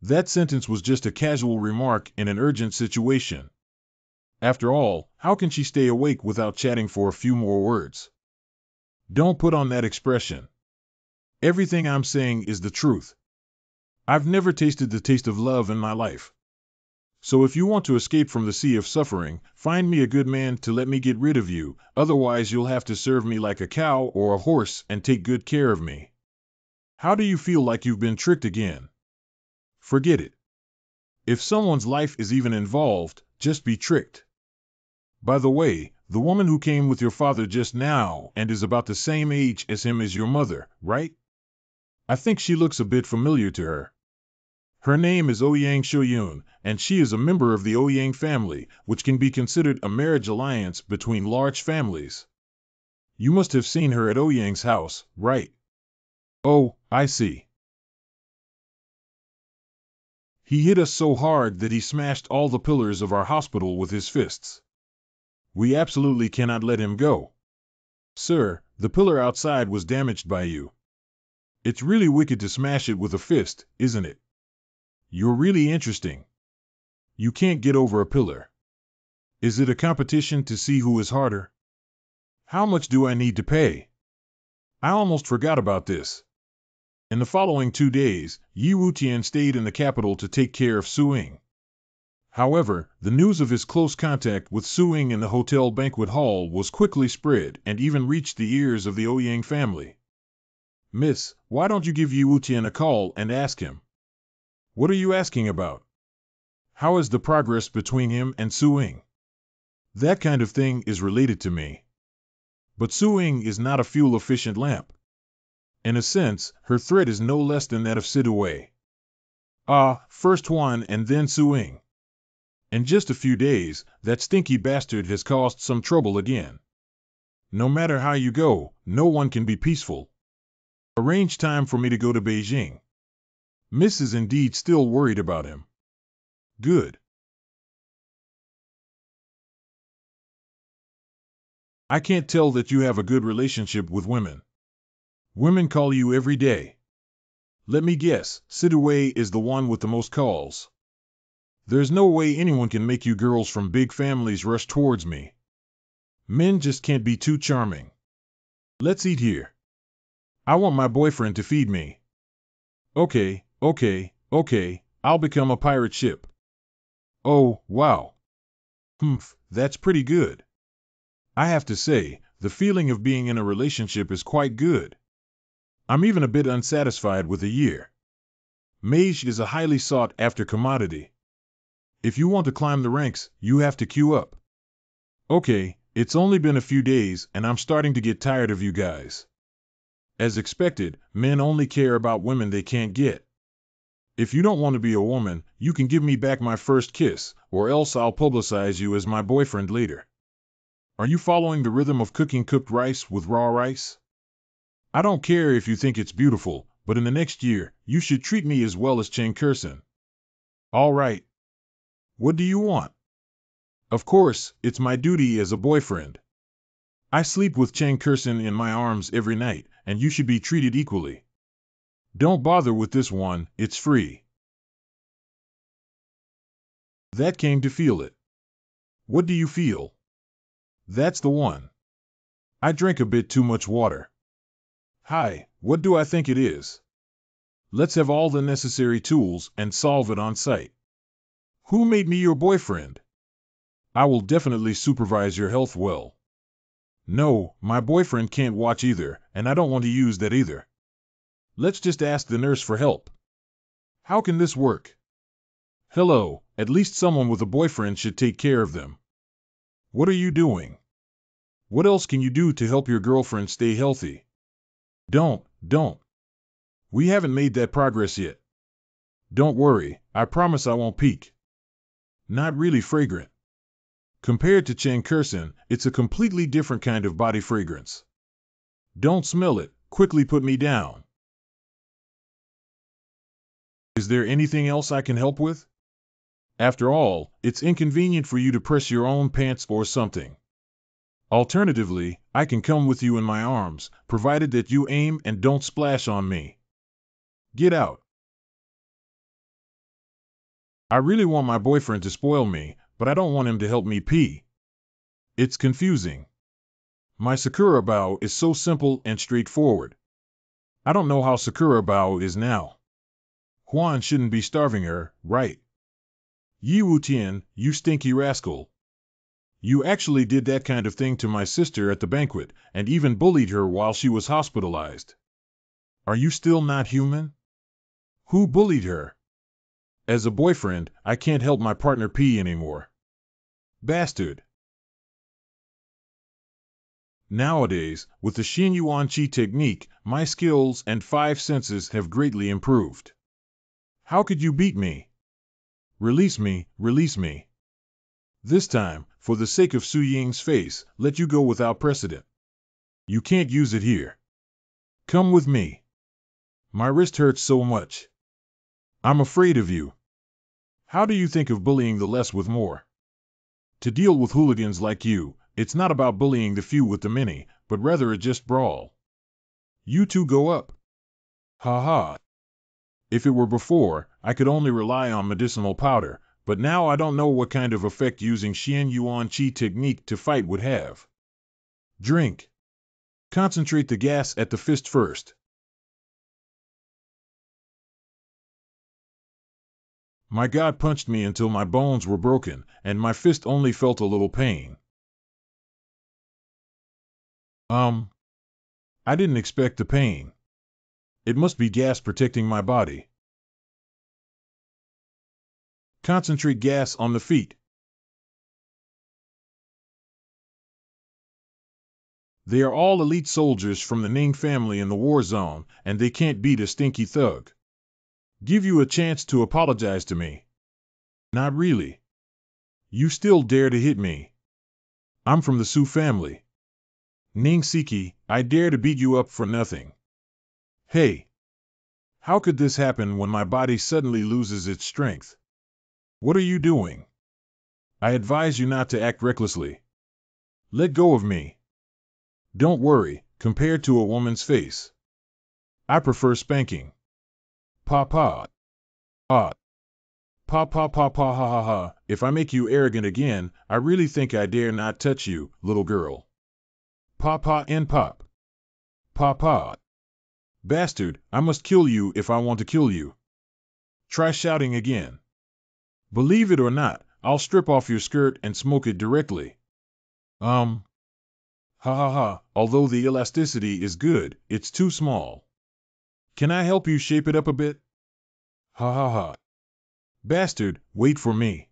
That sentence was just a casual remark in an urgent situation. After all, how can she stay awake without chatting for a few more words? Don't put on that expression. Everything I'm saying is the truth. I've never tasted the taste of love in my life. So if you want to escape from the sea of suffering, find me a good man to let me get rid of you, otherwise you'll have to serve me like a cow or a horse and take good care of me. How do you feel like you've been tricked again? Forget it. If someone's life is even involved, just be tricked. By the way, the woman who came with your father just now and is about the same age as him is your mother, right? I think she looks a bit familiar to her. Her name is Ouyang Shoyun, and she is a member of the Ouyang family, which can be considered a marriage alliance between large families. You must have seen her at Ouyang's house, right? Oh, I see. He hit us so hard that he smashed all the pillars of our hospital with his fists. We absolutely cannot let him go. Sir, the pillar outside was damaged by you. It's really wicked to smash it with a fist, isn't it? You're really interesting. You can't get over a pillar. Is it a competition to see who is harder? How much do I need to pay? I almost forgot about this. In the following 2 days, Yi Wutian stayed in the capital to take care of Suing. However, the news of his close contact with Suing in the hotel banquet hall was quickly spread and even reached the ears of the Ouyang family. Miss, why don't you give Yi Wutian a call and ask him? What are you asking about? How is the progress between him and Suing? That kind of thing is related to me. But Suing is not a fuel-efficient lamp. In a sense, her threat is no less than that of Sidaway. First one and then Suing. In just a few days, that stinky bastard has caused some trouble again. No matter how you go, no one can be peaceful. Arrange time for me to go to Beijing. Miss is indeed still worried about him. Good. I can't tell that you have a good relationship with women. Women call you every day. Let me guess, Sidaway is the one with the most calls. There's no way anyone can make you girls from big families rush towards me. Men just can't be too charming. Let's eat here. I want my boyfriend to feed me. Okay, I'll become a pirate ship. Oh, wow. That's pretty good. I have to say, the feeling of being in a relationship is quite good. I'm even a bit unsatisfied with a year. Mage is a highly sought-after commodity. If you want to climb the ranks, you have to queue up. Okay, it's only been a few days, and I'm starting to get tired of you guys. As expected, men only care about women they can't get. If you don't want to be a woman, you can give me back my first kiss, or else I'll publicize you as my boyfriend later. Are you following the rhythm of cooking cooked rice with raw rice? I don't care if you think it's beautiful, but in the next year, you should treat me as well as Cheng Kursen. All right. What do you want? Of course, it's my duty as a boyfriend. I sleep with Cheng Kursen in my arms every night, and you should be treated equally. Don't bother with this one, it's free. That came to feel it. What do you feel? That's the one. I drank a bit too much water. Hi, what do I think it is? Let's have all the necessary tools and solve it on site. Who made me your boyfriend? I will definitely supervise your health well. No, my boyfriend can't watch either, and I don't want to use that either. Let's just ask the nurse for help. How can this work? Hello, at least someone with a boyfriend should take care of them. What are you doing? What else can you do to help your girlfriend stay healthy? Don't. We haven't made that progress yet. Don't worry, I promise I won't peek. Not really fragrant. Compared to Cheng Kursen, it's a completely different kind of body fragrance. Don't smell it, quickly put me down. Is there anything else I can help with? After all, it's inconvenient for you to press your own pants or something. Alternatively, I can come with you in my arms, provided that you aim and don't splash on me. Get out. I really want my boyfriend to spoil me, but I don't want him to help me pee. It's confusing. My Sakura Bao is so simple and straightforward. I don't know how Sakura Bao is now. Huan shouldn't be starving her, right? Yi Wutian, you stinky rascal. You actually did that kind of thing to my sister at the banquet, and even bullied her while she was hospitalized. Are you still not human? Who bullied her? As a boyfriend, I can't help my partner pee anymore. Bastard. Nowadays, with the Xin Yuan Qi technique, my skills and 5 senses have greatly improved. How could you beat me? Release me, release me. This time, for the sake of Su Ying's face, let you go without precedent. You can't use it here. Come with me. My wrist hurts so much. I'm afraid of you. How do you think of bullying the less with more? To deal with hooligans like you, it's not about bullying the few with the many, but rather a just brawl. You two go up. Ha ha. If it were before, I could only rely on medicinal powder, but now I don't know what kind of effect using Xian Yuan Qi technique to fight would have. Drink. Concentrate the gas at the fist first. My god punched me until my bones were broken, and my fist only felt a little pain. I didn't expect the pain. It must be gas protecting my body. Concentrate gas on the feet. They are all elite soldiers from the Ning family in the war zone, and they can't beat a stinky thug. Give you a chance to apologize to me. Not really. You still dare to hit me. I'm from the Su family. Ning Siki, I dare to beat you up for nothing. Hey! How could this happen when my body suddenly loses its strength? What are you doing? I advise you not to act recklessly. Let go of me. Don't worry, compared to a woman's face. I prefer spanking. Pa pa. Ah. Pa pa pa pa ha ha ha. If I make you arrogant again, I really think I dare not touch you, little girl. Pa pa and pop. Pa pa. Bastard, I must kill you if I want to kill you. Try shouting again. Believe it or not, I'll strip off your skirt and smoke it directly. Ha ha ha, although the elasticity is good, it's too small. Can I help you shape it up a bit? Ha ha ha. Bastard, wait for me.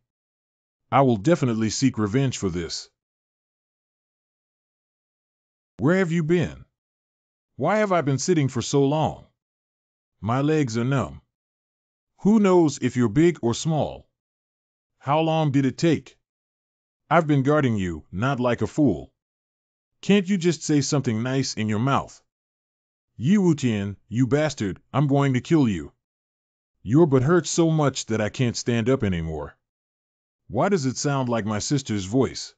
I will definitely seek revenge for this. Where have you been? Why have I been sitting for so long? My legs are numb. Who knows if you're big or small? How long did it take? I've been guarding you, not like a fool. Can't you just say something nice in your mouth? Yi Wutian, you bastard, I'm going to kill you. Your butt hurts so much that I can't stand up anymore. Why does it sound like my sister's voice?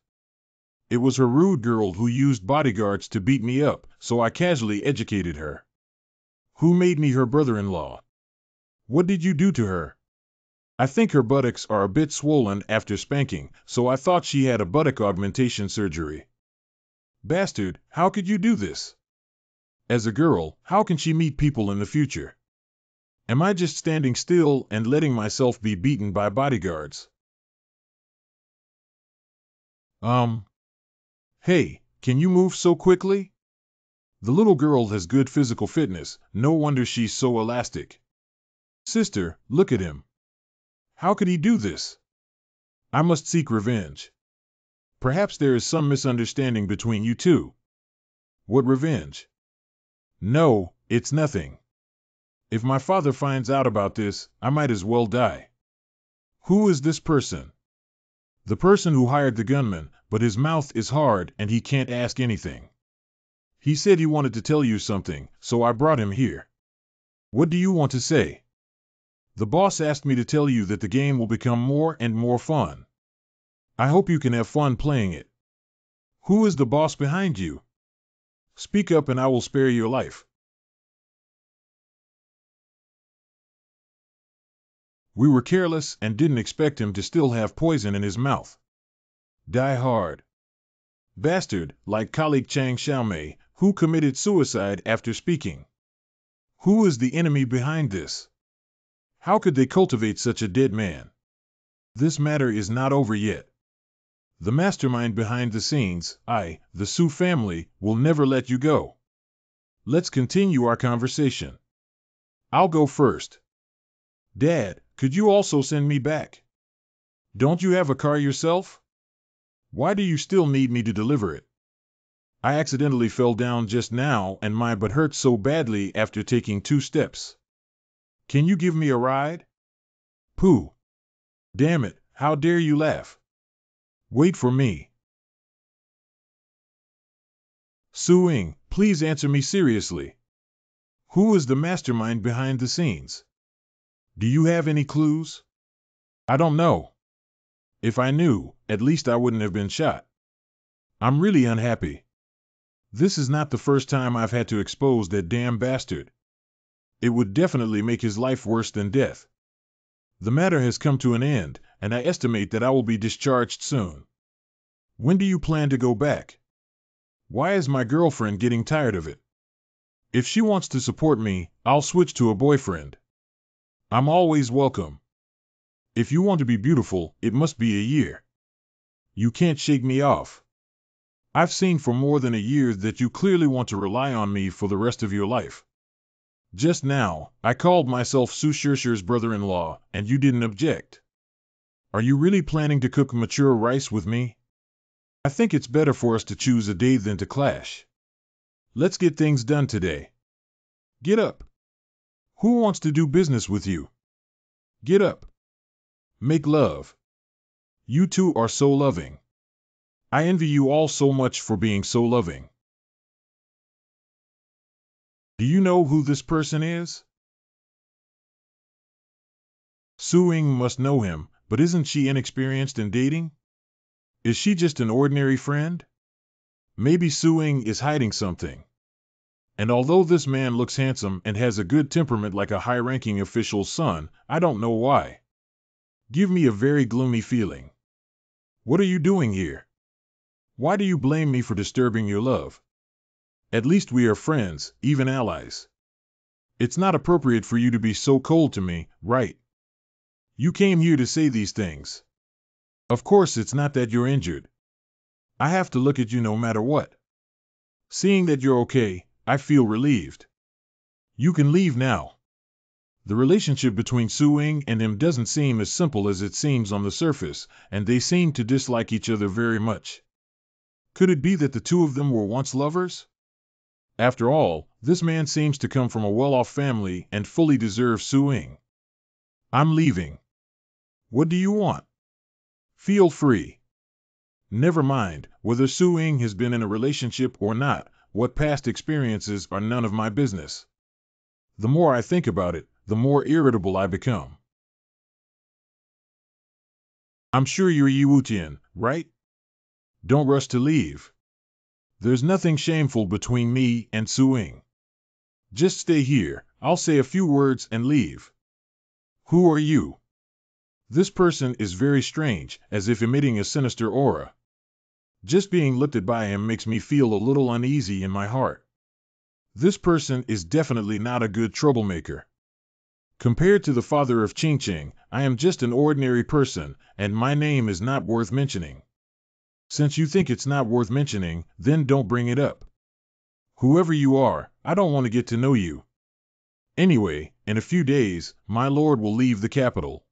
It was her rude girl who used bodyguards to beat me up, so I casually educated her. Who made me her brother-in-law? What did you do to her? I think her buttocks are a bit swollen after spanking, so I thought she had a buttock augmentation surgery. Bastard, how could you do this? As a girl, how can she meet people in the future? Am I just standing still and letting myself be beaten by bodyguards? Hey, can you move so quickly? The little girl has good physical fitness, no wonder she's so elastic. Sister, look at him. How could he do this? I must seek revenge. Perhaps there is some misunderstanding between you two. What revenge? No, it's nothing. If my father finds out about this, I might as well die. Who is this person? The person who hired the gunman, but his mouth is hard and he can't ask anything. He said he wanted to tell you something, so I brought him here. What do you want to say? The boss asked me to tell you that the game will become more and more fun. I hope you can have fun playing it. Who is the boss behind you? Speak up and I will spare your life. We were careless and didn't expect him to still have poison in his mouth. Die hard. Bastard, like colleague Chang Xiaomei, who committed suicide after speaking. Who is the enemy behind this? How could they cultivate such a dead man? This matter is not over yet. The mastermind behind the scenes, the Su family, will never let you go. Let's continue our conversation. I'll go first. Dad, could you also send me back? Don't you have a car yourself? Why do you still need me to deliver it? I accidentally fell down just now and my butt hurts so badly after taking 2 steps. Can you give me a ride? Pooh. Damn it, how dare you laugh? Wait for me. Su-ing, please answer me seriously. Who is the mastermind behind the scenes? Do you have any clues? I don't know. If I knew, at least I wouldn't have been shot. I'm really unhappy. This is not the first time I've had to expose that damn bastard. It would definitely make his life worse than death. The matter has come to an end, and I estimate that I will be discharged soon. When do you plan to go back? Why is my girlfriend getting tired of it? If she wants to support me, I'll switch to a boyfriend. I'm always welcome. If you want to be beautiful, it must be a year. You can't shake me off. I've seen for more than a year that you clearly want to rely on me for the rest of your life. Just now, I called myself Su Shirshi's brother-in-law, and you didn't object. Are you really planning to cook mature rice with me? I think it's better for us to choose a day than to clash. Let's get things done today. Get up. Who wants to do business with you? Get up. Make love. You two are so loving. I envy you all so much for being so loving. Do you know who this person is? Su-ing must know him, but isn't she inexperienced in dating? Is she just an ordinary friend? Maybe Su-ing is hiding something. And although this man looks handsome and has a good temperament like a high-ranking official's son, I don't know why. Give me a very gloomy feeling. What are you doing here? Why do you blame me for disturbing your love? At least we are friends, even allies. It's not appropriate for you to be so cold to me, right? You came here to say these things. Of course it's not that you're injured. I have to look at you no matter what. Seeing that you're okay, I feel relieved. You can leave now. The relationship between Su Ying and him doesn't seem as simple as it seems on the surface, and they seem to dislike each other very much. Could it be that the two of them were once lovers? After all, this man seems to come from a well-off family and fully deserves Su Ying. I'm leaving. What do you want? Feel free. Never mind whether Su Ying has been in a relationship or not. What past experiences are none of my business. The more I think about it, the more irritable I become. I'm sure you're Yi Wutian, right? Don't rush to leave. There's nothing shameful between me and Su Ying. Just stay here, I'll say a few words and leave. Who are you? This person is very strange, as if emitting a sinister aura. Just being looked at by him makes me feel a little uneasy in my heart. This person is definitely not a good troublemaker. Compared to the father of Ching Ching, I am just an ordinary person, and my name is not worth mentioning. Since you think it's not worth mentioning, then don't bring it up. Whoever you are, I don't want to get to know you. Anyway, in a few days, my lord will leave the capital.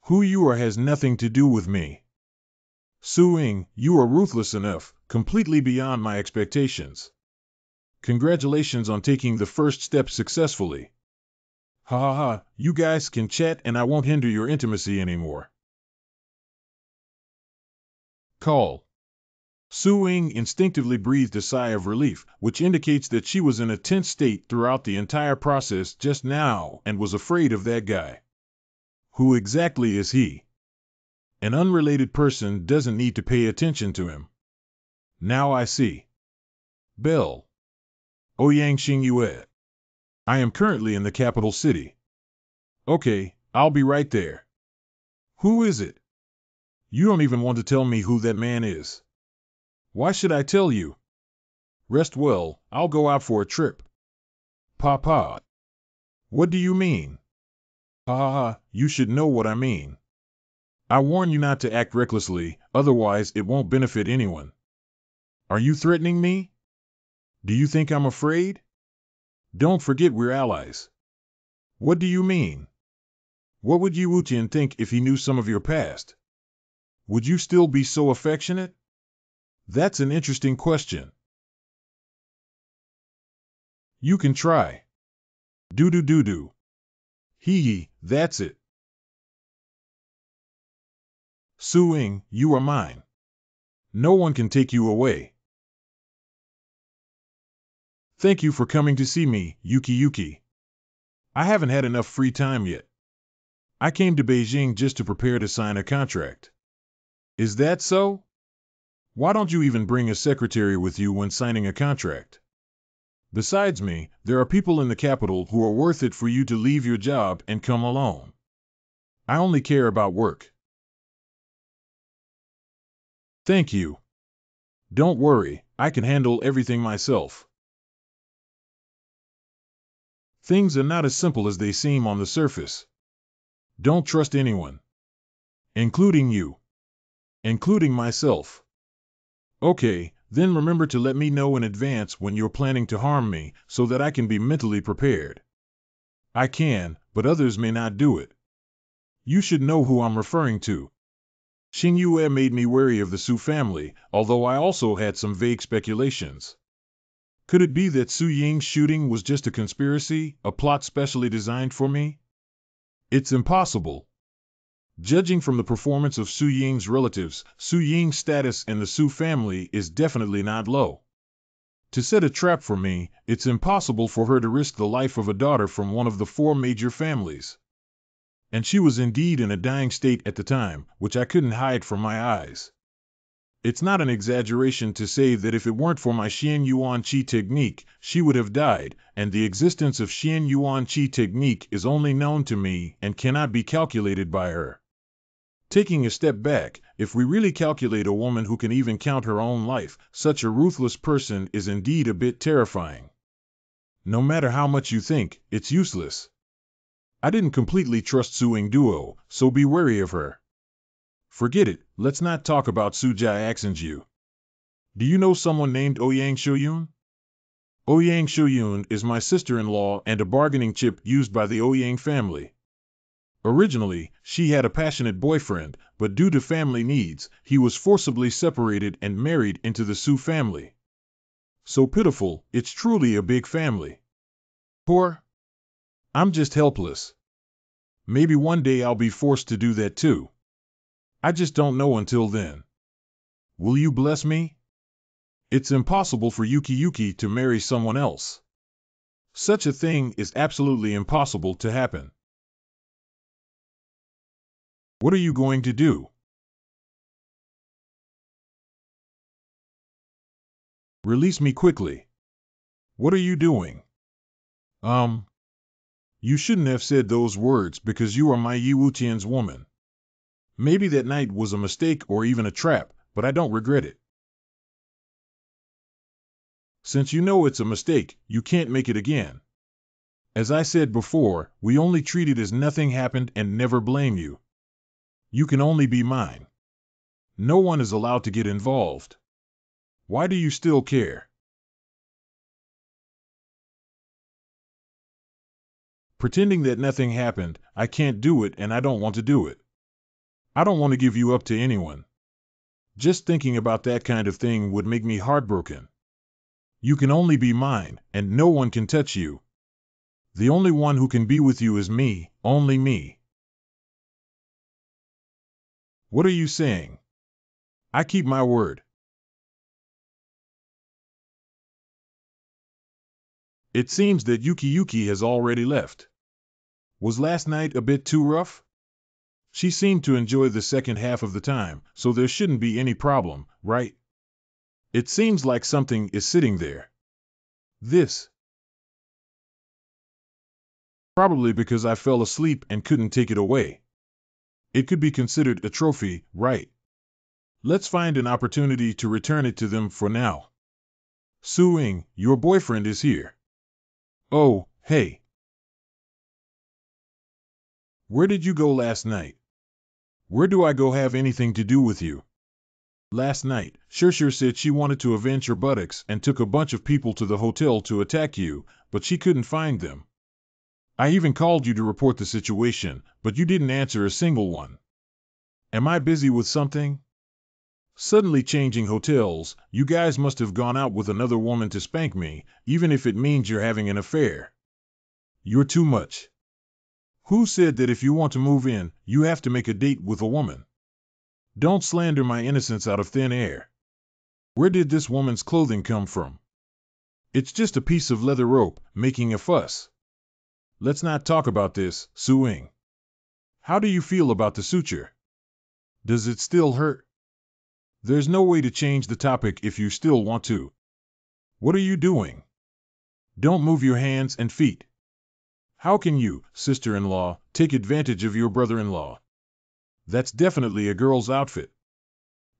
Who you are has nothing to do with me. Su Ying, you are ruthless enough, completely beyond my expectations. Congratulations on taking the first step successfully. Ha ha ha, you guys can chat and I won't hinder your intimacy anymore. Call. Su Ying instinctively breathed a sigh of relief, which indicates that she was in a tense state throughout the entire process just now and was afraid of that guy. Who exactly is he? An unrelated person doesn't need to pay attention to him. Now I see. Bell. Ouyang Xingyue. I am currently in the capital city. Okay, I'll be right there. Who is it? You don't even want to tell me who that man is. Why should I tell you? Rest well, I'll go out for a trip. Papa. What do you mean? Ha ha ha, you should know what I mean. I warn you not to act recklessly, otherwise it won't benefit anyone. Are you threatening me? Do you think I'm afraid? Don't forget we're allies. What do you mean? What would Yi Wutian think if he knew some of your past? Would you still be so affectionate? That's an interesting question. You can try. Do. Hee, that's it. Su Ying, you are mine. No one can take you away. Thank you for coming to see me, Yuki. I haven't had enough free time yet. I came to Beijing just to prepare to sign a contract. Is that so? Why don't you even bring a secretary with you when signing a contract? Besides me, there are people in the capital who are worth it for you to leave your job and come alone. I only care about work. Thank you. Don't worry, I can handle everything myself. Things are not as simple as they seem on the surface. Don't trust anyone. Including you. Including myself. Okay, then remember to let me know in advance when you're planning to harm me, so that I can be mentally prepared. I can, but others may not do it. You should know who I'm referring to. Xingyue made me wary of the Su family, although I also had some vague speculations. Could it be that Su Ying's shooting was just a conspiracy, a plot specially designed for me? It's impossible. Judging from the performance of Su Ying's relatives, Su Ying's status in the Su family is definitely not low. To set a trap for me, it's impossible for her to risk the life of a daughter from one of the four major families. And she was indeed in a dying state at the time, which I couldn't hide from my eyes. It's not an exaggeration to say that if it weren't for my Xian Yuan Qi technique, she would have died, and the existence of Xian Yuan Qi technique is only known to me and cannot be calculated by her. Taking a step back, if we really calculate a woman who can even count her own life, such a ruthless person is indeed a bit terrifying. No matter how much you think, it's useless. I didn't completely trust Su Ying Duo, so be wary of her. Forget it, let's not talk about Sujai Axinju. Do you know someone named Ouyang Shouyun? Ouyang Shouyun is my sister-in-law and a bargaining chip used by the Ouyang family. Originally, she had a passionate boyfriend, but due to family needs, he was forcibly separated and married into the Su family. So pitiful, it's truly a big family. Poor? I'm just helpless. Maybe one day I'll be forced to do that too. I just don't know until then. Will you bless me? It's impossible for Yuki to marry someone else. Such a thing is absolutely impossible to happen. What are you going to do? Release me quickly. What are you doing? You shouldn't have said those words because you are my Yi Wutian's woman. Maybe that night was a mistake or even a trap, but I don't regret it. Since you know it's a mistake, you can't make it again. As I said before, we only treat it as nothing happened and never blame you. You can only be mine. No one is allowed to get involved. Why do you still care? Pretending that nothing happened, I can't do it and I don't want to do it. I don't want to give you up to anyone. Just thinking about that kind of thing would make me heartbroken. You can only be mine, and no one can touch you. The only one who can be with you is me, only me. What are you saying? I keep my word. It seems that Yuki has already left. Was last night a bit too rough? She seemed to enjoy the second half of the time, so there shouldn't be any problem, right? It seems like something is sitting there. This. Probably because I fell asleep and couldn't take it away. It could be considered a trophy, right? Let's find an opportunity to return it to them for now. Su Ying, your boyfriend is here. Oh, hey. Where did you go last night? Where do I go have anything to do with you? Last night, Shirshir said she wanted to avenge her buttocks and took a bunch of people to the hotel to attack you, but she couldn't find them. I even called you to report the situation, but you didn't answer a single one. Am I busy with something? Suddenly changing hotels, you guys must have gone out with another woman to spank me, even if it means you're having an affair. You're too much. Who said that if you want to move in, you have to make a date with a woman? Don't slander my innocence out of thin air. Where did this woman's clothing come from? It's just a piece of leather rope, making a fuss. Let's not talk about this, Su Ying. How do you feel about the suture? Does it still hurt? There's no way to change the topic if you still want to. What are you doing? Don't move your hands and feet. How can you, sister-in-law, take advantage of your brother-in-law? That's definitely a girl's outfit.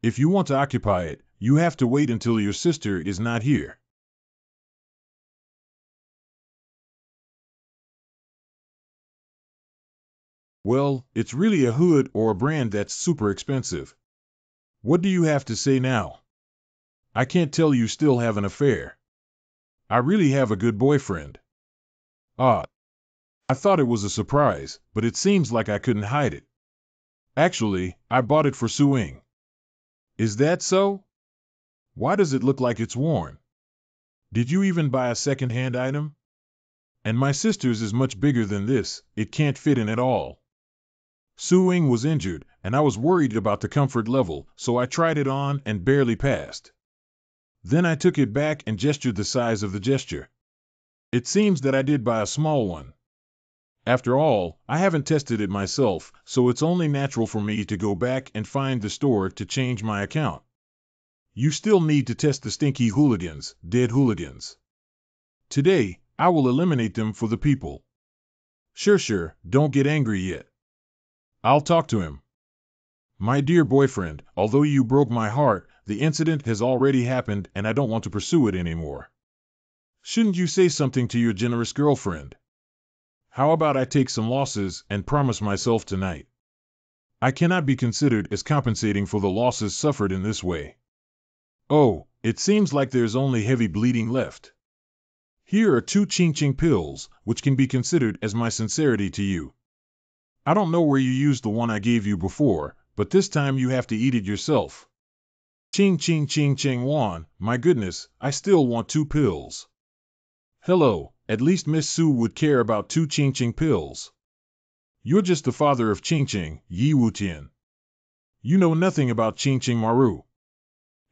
If you want to occupy it, you have to wait until your sister is not here. Well, it's really a hood or a brand that's super expensive. What do you have to say now? I can't tell you still have an affair. I really have a good boyfriend. Ah, I thought it was a surprise, but it seems like I couldn't hide it. Actually, I bought it for Su Ying. Is that so? Why does it look like it's worn? Did you even buy a second-hand item? And my sister's is much bigger than this, it can't fit in at all. Su Ying was injured, and I was worried about the comfort level, so I tried it on and barely passed. Then I took it back and gestured the size of the gesture. It seems that I did buy a small one. After all, I haven't tested it myself, so it's only natural for me to go back and find the store to change my account. You still need to test the stinky hooligans, dead hooligans. Today, I will eliminate them for the people. Sure, don't get angry yet. I'll talk to him. My dear boyfriend, although you broke my heart, the incident has already happened and I don't want to pursue it anymore. Shouldn't you say something to your generous girlfriend? How about I take some losses and promise myself tonight? I cannot be considered as compensating for the losses suffered in this way. Oh, it seems like there's only heavy bleeding left. Here are 2 ching-ching pills, which can be considered as my sincerity to you. I don't know where you used the one I gave you before, but this time you have to eat it yourself. Ching Wan, my goodness, I still want 2 pills. Hello, at least Miss Su would care about 2 ching-ching pills. You're just the father of ching-ching, Yi Wu-tian. You know nothing about ching-ching maru.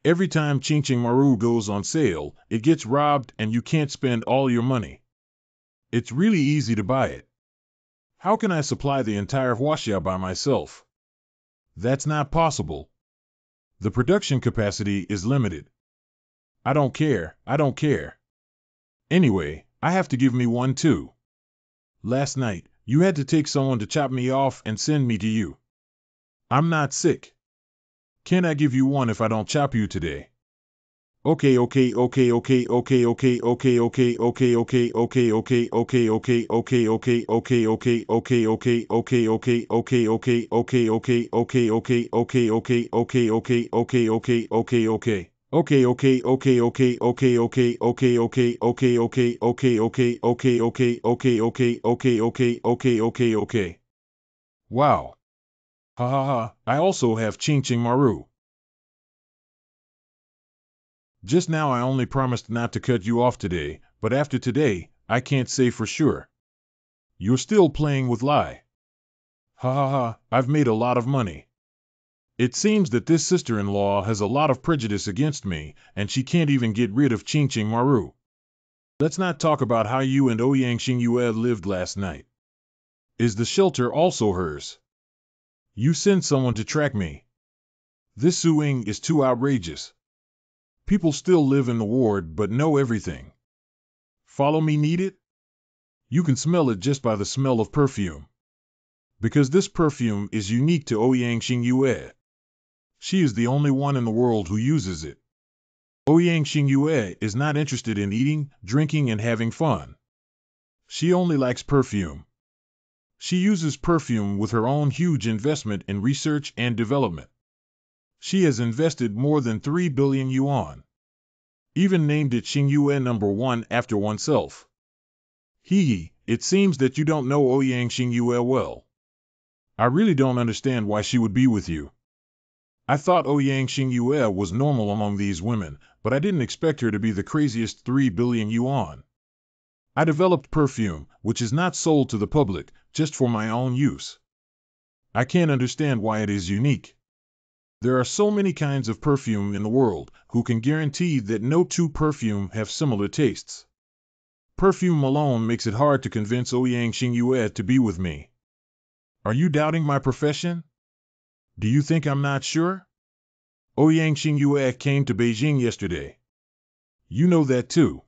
Every time ching-ching maru goes on sale, it gets robbed and you can't spend all your money. It's really easy to buy it. How can I supply the entire huaxia by myself? That's not possible. The production capacity is limited. I don't care. Anyway, I have to give me one too. Last night, you had to take someone to chop me off and send me to you. I'm not sick. Can I give you one if I don't chop you today? Okay. Wow. Ha ha ha, I also have ching-ching maru. Just now I only promised not to cut you off today, but after today, I can't say for sure. You're still playing with lie. Ha ha ha, I've made a lot of money. It seems that this sister-in-law has a lot of prejudice against me, and she can't even get rid of ching-ching maru. Let's not talk about how you and Ouyang Xingyue lived last night. Is the shelter also hers? You send someone to track me. This suing is too outrageous. People still live in the ward but know everything. Follow me, need it? You can smell it just by the smell of perfume. Because this perfume is unique to Ouyang Xingyue. She is the only one in the world who uses it. Ouyang Xingyue is not interested in eating, drinking, and having fun. She only likes perfume. She uses perfume with her own huge investment in research and development. She has invested more than 3 billion yuan. Even named it Xingyue #1 after oneself. It seems that you don't know Ouyang Xingyue well. I really don't understand why she would be with you. I thought Ouyang Xingyue was normal among these women, but I didn't expect her to be the craziest 3 billion yuan. I developed perfume, which is not sold to the public, just for my own use. I can't understand why it is unique. There are so many kinds of perfume in the world, who can guarantee that no 2 perfume have similar tastes? Perfume alone makes it hard to convince Ouyang Xingyue to be with me. Are you doubting my profession? Do you think I'm not sure? Ouyang Xingyue came to Beijing yesterday. You know that too.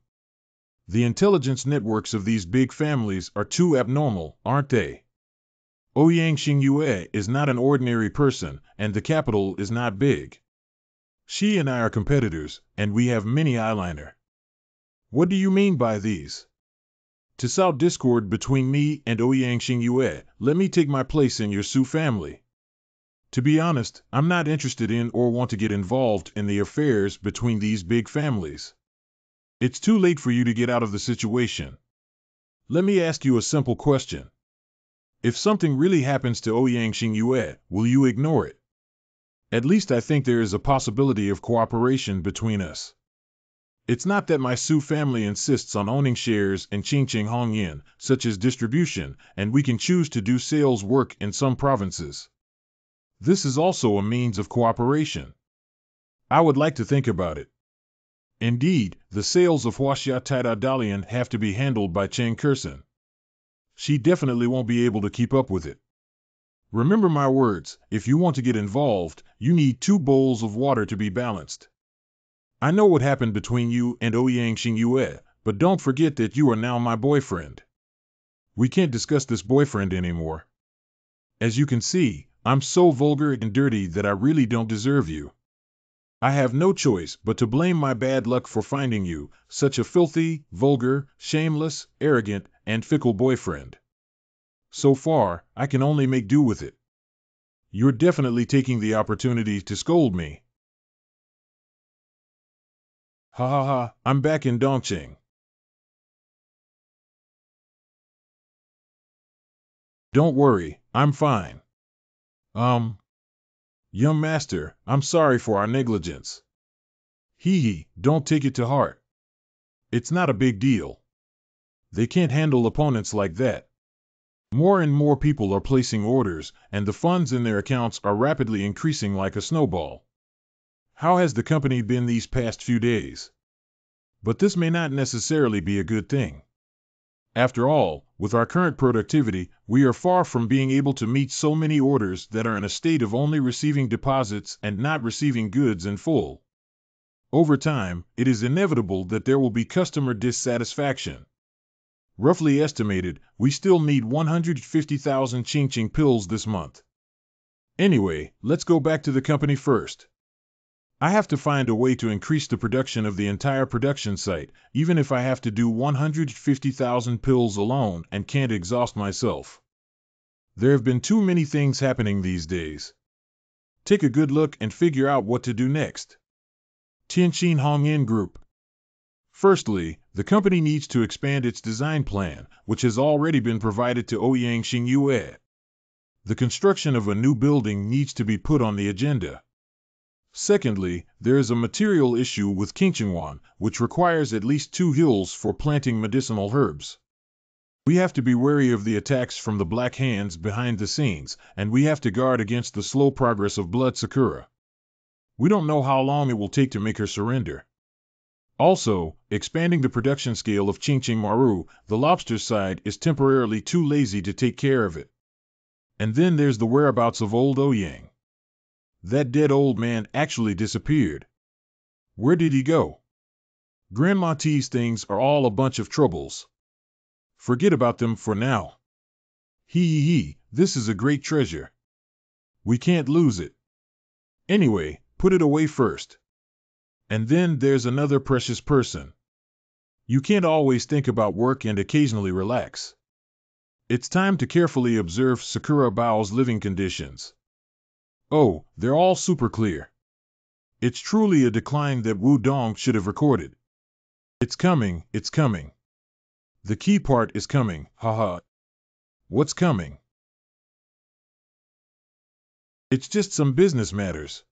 The intelligence networks of these big families are too abnormal, aren't they? Ouyang Xingyue is not an ordinary person, and the capital is not big. She and I are competitors, and we have many eyeliner. What do you mean by these? To sow discord between me and Ouyang Xingyue, let me take my place in your Su family. To be honest, I'm not interested in or want to get involved in the affairs between these big families. It's too late for you to get out of the situation. Let me ask you a simple question. If something really happens to Ouyang Xingyue, will you ignore it? At least I think there is a possibility of cooperation between us. It's not that my Su family insists on owning shares in Qingqing Hongyan, such as distribution, and we can choose to do sales work in some provinces. This is also a means of cooperation. I would like to think about it. Indeed, the sales of Huaxia Taida Dalian have to be handled by Cheng Kersen. She definitely won't be able to keep up with it. Remember my words, if you want to get involved, you need 2 bowls of water to be balanced. I know what happened between you and Ouyang Xingyue, but don't forget that you are now my boyfriend. We can't discuss this boyfriend anymore. As you can see, I'm so vulgar and dirty that I really don't deserve you. I have no choice but to blame my bad luck for finding you, such a filthy, vulgar, shameless, arrogant, and fickle boyfriend. So far, I can only make do with it. You're definitely taking the opportunity to scold me. Ha ha ha, I'm back in Dongqing. Don't worry, I'm fine. Young master, I'm sorry for our negligence. Hee hee, don't take it to heart. It's not a big deal. They can't handle opponents like that. More and more people are placing orders, and the funds in their accounts are rapidly increasing like a snowball. How has the company been these past few days? But this may not necessarily be a good thing. After all, with our current productivity, we are far from being able to meet so many orders that are in a state of only receiving deposits and not receiving goods in full. Over time, it is inevitable that there will be customer dissatisfaction. Roughly estimated, we still need 150,000 Ching pills this month. Anyway, let's go back to the company first. I have to find a way to increase the production of the entire production site, even if I have to do 150,000 pills alone and can't exhaust myself. There have been too many things happening these days. Take a good look and figure out what to do next. Tianqin Hongyan Group. Firstly, the company needs to expand its design plan, which has already been provided to Ouyang Xingyue. The construction of a new building needs to be put on the agenda. Secondly, there is a material issue with Qingqingwan, which requires at least 2 hills for planting medicinal herbs. We have to be wary of the attacks from the Black Hands behind the scenes, and we have to guard against the slow progress of Blood Sakura. We don't know how long it will take to make her surrender. Also, expanding the production scale of Qingqing Maru, the lobster side, is temporarily too lazy to take care of it. And then there's the whereabouts of old Ouyang. That dead old man actually disappeared. Where did he go? Grandma T's things are all a bunch of troubles. Forget about them for now. Hee, this is a great treasure. We can't lose it. Anyway, put it away first. And then there's another precious person. You can't always think about work and occasionally relax. It's time to carefully observe Sakura Bao's living conditions. Oh, they're all super clear. It's truly a decline that Wu Dong should have recorded. It's coming, it's coming. The key part is coming, haha. What's coming? It's just some business matters.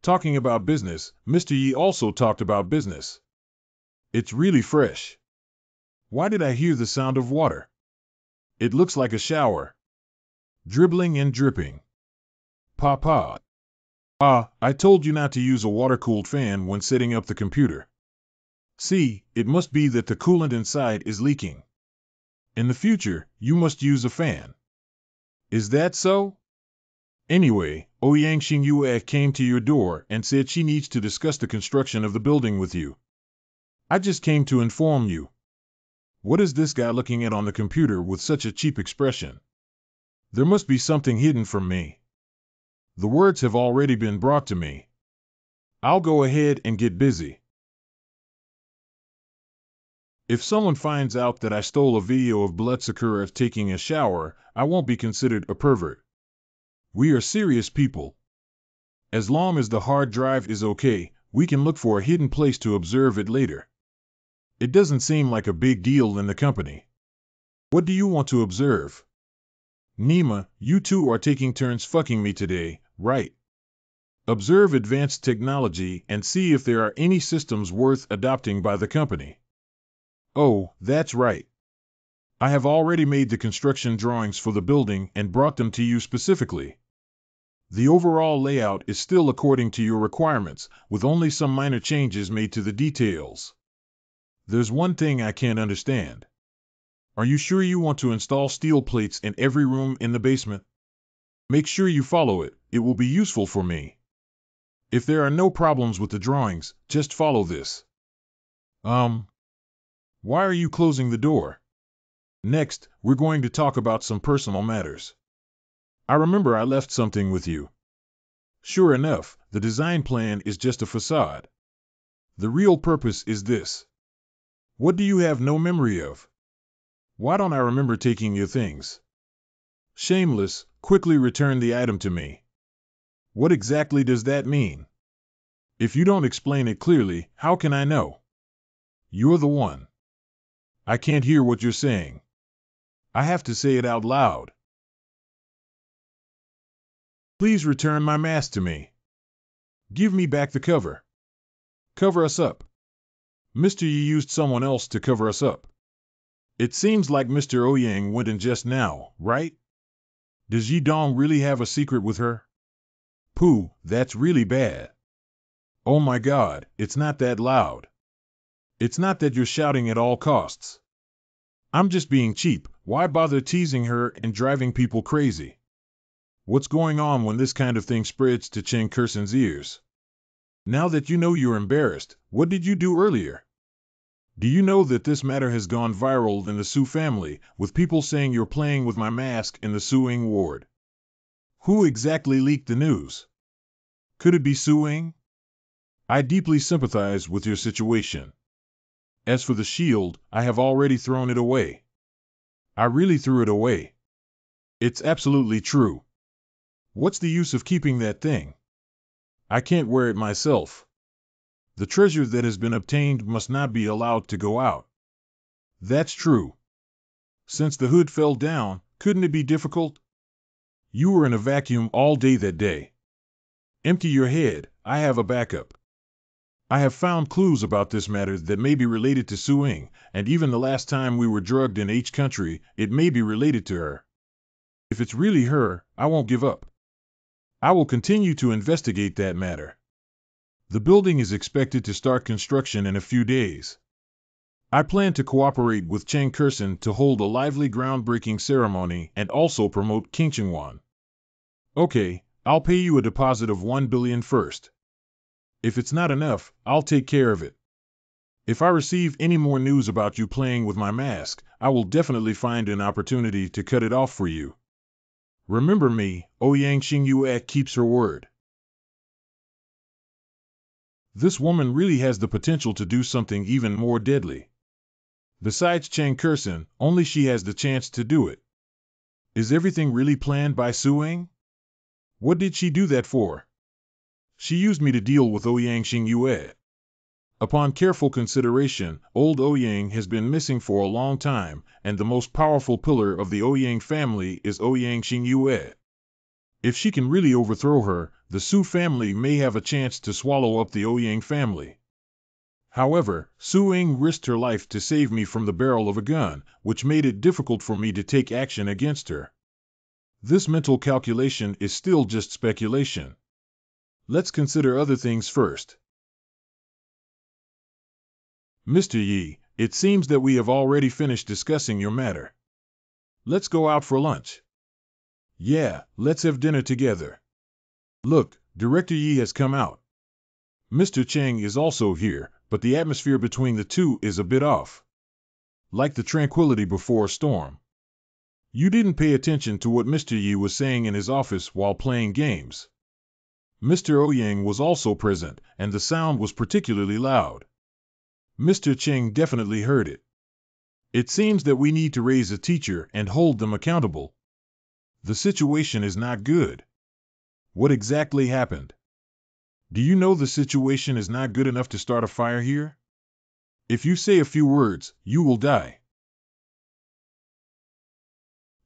Talking about business, Mr. Yi also talked about business. It's really fresh. Why did I hear the sound of water? It looks like a shower. Dribbling and dripping. Papa. I told you not to use a water-cooled fan when setting up the computer. See, it must be that the coolant inside is leaking. In the future, you must use a fan. Is that so? Anyway, Ouyang Xingyue came to your door and said she needs to discuss the construction of the building with you. I just came to inform you. What is this guy looking at on the computer with such a cheap expression? There must be something hidden from me. The words have already been brought to me. I'll go ahead and get busy. If someone finds out that I stole a video of Blood Sakura taking a shower, I won't be considered a pervert. We are serious people. As long as the hard drive is okay, we can look for a hidden place to observe it later. It doesn't seem like a big deal in the company. What do you want to observe? Nima, you two are taking turns fucking me today, right? Observe advanced technology and see if there are any systems worth adopting by the company. Oh, that's right. I have already made the construction drawings for the building and brought them to you specifically. The overall layout is still according to your requirements, with only some minor changes made to the details. There's one thing I can't understand. Are you sure you want to install steel plates in every room in the basement? Make sure you follow it, it will be useful for me. If there are no problems with the drawings, just follow this. Why are you closing the door? Next, we're going to talk about some personal matters. I remember I left something with you. Sure enough, the design plan is just a facade. The real purpose is this. What do you have no memory of? Why don't I remember taking your things? Shameless, quickly return the item to me. What exactly does that mean? If you don't explain it clearly, how can I know? You're the one. I can't hear what you're saying. I have to say it out loud. Please return my mask to me. Give me back the cover. Cover us up. Mr. Yi used someone else to cover us up. It seems like Mr. Ouyang went in just now, right? Does Yi Dong really have a secret with her? Pooh, that's really bad. Oh my God, it's not that loud. It's not that you're shouting at all costs. I'm just being cheap. Why bother teasing her and driving people crazy? What's going on when this kind of thing spreads to Cheng Kerson's ears? Now that you know you're embarrassed, what did you do earlier? Do you know that this matter has gone viral in the Su family, with people saying you're playing with my mask in the Suing ward? Who exactly leaked the news? Could it be Suing? I deeply sympathize with your situation. As for the shield, I have already thrown it away. I really threw it away. It's absolutely true. What's the use of keeping that thing? I can't wear it myself. The treasure that has been obtained must not be allowed to go out. That's true. Since the hood fell down, couldn't it be difficult? You were in a vacuum all day that day. Empty your head, I have a backup. I have found clues about this matter that may be related to Suing, and even the last time we were drugged in H country, it may be related to her. If it's really her, I won't give up. I will continue to investigate that matter. The building is expected to start construction in a few days. I plan to cooperate with Cheng Kerson to hold a lively groundbreaking ceremony and also promote Qingqingwan. Okay, I'll pay you a deposit of 1 billion first. If it's not enough, I'll take care of it. If I receive any more news about you playing with my mask, I will definitely find an opportunity to cut it off for you. Remember me, Ouyang Xingyue keeps her word. This woman really has the potential to do something even more deadly. Besides Cheng Kerson, only she has the chance to do it. Is everything really planned by Suing? What did she do that for? She used me to deal with Ouyang Xingyue. Upon careful consideration, old Ouyang has been missing for a long time, and the most powerful pillar of the Ouyang family is Ouyang Xingyue. If she can really overthrow her, the Su family may have a chance to swallow up the Ouyang family. However, Suing risked her life to save me from the barrel of a gun, which made it difficult for me to take action against her. This mental calculation is still just speculation. Let's consider other things first. Mr. Yi, it seems that we have already finished discussing your matter. Let's go out for lunch. Yeah, let's have dinner together. Look, Director Yi has come out. Mr. Cheng is also here, but the atmosphere between the two is a bit off. Like the tranquility before a storm. You didn't pay attention to what Mr. Yi was saying in his office while playing games. Mr. Ouyang was also present, and the sound was particularly loud. Mr. Cheng definitely heard it. It seems that we need to raise a teacher and hold them accountable. The situation is not good. What exactly happened? Do you know the situation is not good enough to start a fire here? If you say a few words, you will die.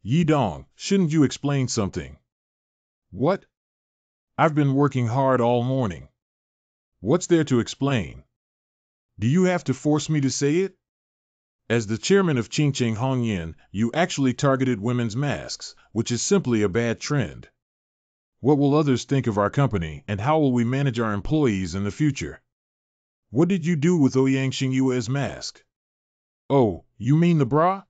Yi Dong, shouldn't you explain something? What? I've been working hard all morning. What's there to explain? Do you have to force me to say it? As the chairman of Qingcheng Hongyan, you actually targeted women's masks, which is simply a bad trend. What will others think of our company, and how will we manage our employees in the future? What did you do with Ouyang Xingyue's mask? Oh, you mean the bra?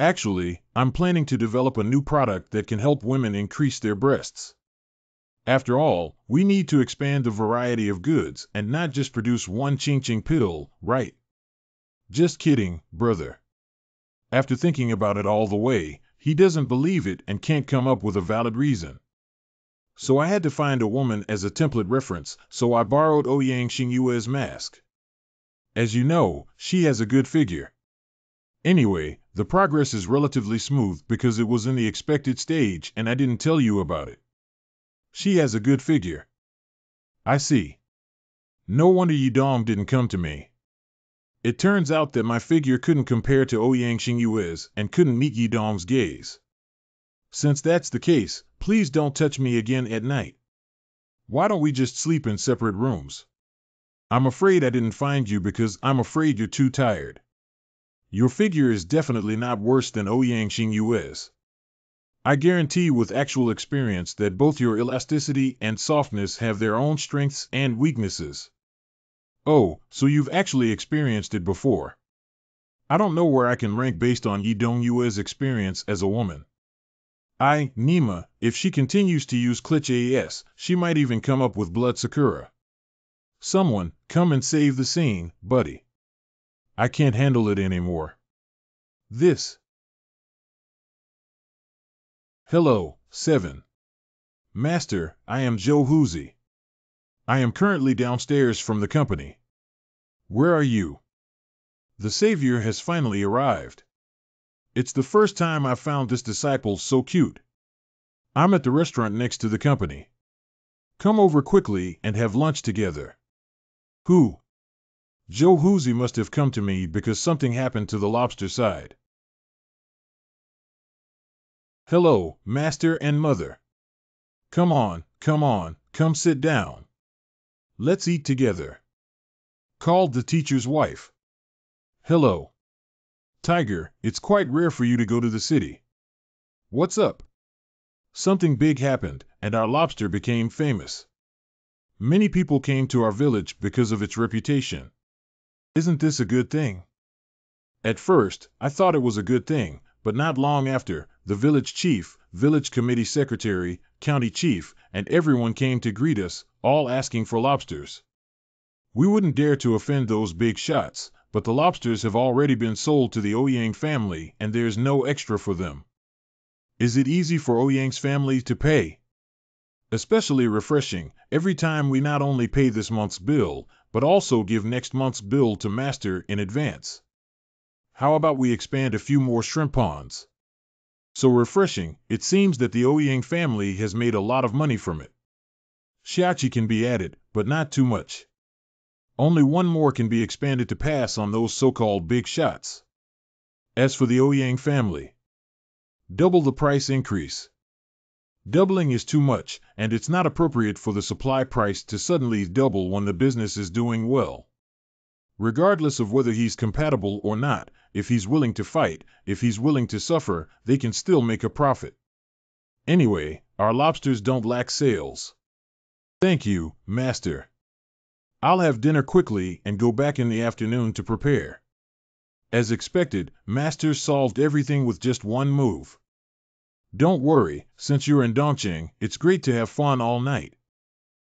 Actually, I'm planning to develop a new product that can help women increase their breasts. After all, we need to expand the variety of goods and not just produce one ching-ching pill, right? Just kidding, brother. After thinking about it all the way, he doesn't believe it and can't come up with a valid reason. So I had to find a woman as a template reference, so I borrowed Ouyang Xingyue's mask. As you know, she has a good figure. Anyway, the progress is relatively smooth because it was in the expected stage and I didn't tell you about it. She has a good figure. I see. No wonder Yidong didn't come to me. It turns out that my figure couldn't compare to Ouyang Xingyue's and couldn't meet Yidong's gaze. Since that's the case, please don't touch me again at night. Why don't we just sleep in separate rooms? I'm afraid I didn't find you because I'm afraid you're too tired. Your figure is definitely not worse than Ouyang Xingyue's. I guarantee with actual experience that both your elasticity and softness have their own strengths and weaknesses. Oh, so you've actually experienced it before. I don't know where I can rank based on Yidong Yue's experience as a woman. Nima, if she continues to use Clutch AS, she might even come up with Blood Sakura. Someone, come and save the scene, buddy. I can't handle it anymore. This. Hello, 7. Master, I am Joe Hoozy. I am currently downstairs from the company. Where are you? The savior has finally arrived. It's the first time I've found this disciple so cute. I'm at the restaurant next to the company. Come over quickly and have lunch together. Who? Joe Hoozy must have come to me because something happened to the lobster side. Hello, master and mother. Come on, come sit down. Let's eat together. Called the teacher's wife. Hello. Tiger, it's quite rare for you to go to the city. What's up? Something big happened, and our lobster became famous. Many people came to our village because of its reputation. Isn't this a good thing? At first, I thought it was a good thing, but not long after, the village chief, village committee secretary, county chief, and everyone came to greet us, all asking for lobsters. We wouldn't dare to offend those big shots, but the lobsters have already been sold to the Ouyang family and there's no extra for them. Is it easy for Ouyang's family to pay? Especially refreshing, every time we not only pay this month's bill, but also give next month's bill to master in advance. How about we expand a few more shrimp ponds? So refreshing, it seems that the Ouyang family has made a lot of money from it. Shiachi can be added, but not too much. Only one more can be expanded to pass on those so-called big shots. As for the Ouyang family, double the price increase. Doubling is too much, and it's not appropriate for the supply price to suddenly double when the business is doing well. Regardless of whether he's compatible or not, if he's willing to fight, if he's willing to suffer, they can still make a profit. Anyway, our lobsters don't lack sales. Thank you, master. I'll have dinner quickly and go back in the afternoon to prepare. As expected, master solved everything with just one move. Don't worry, since you're in Dongqing, it's great to have fun all night.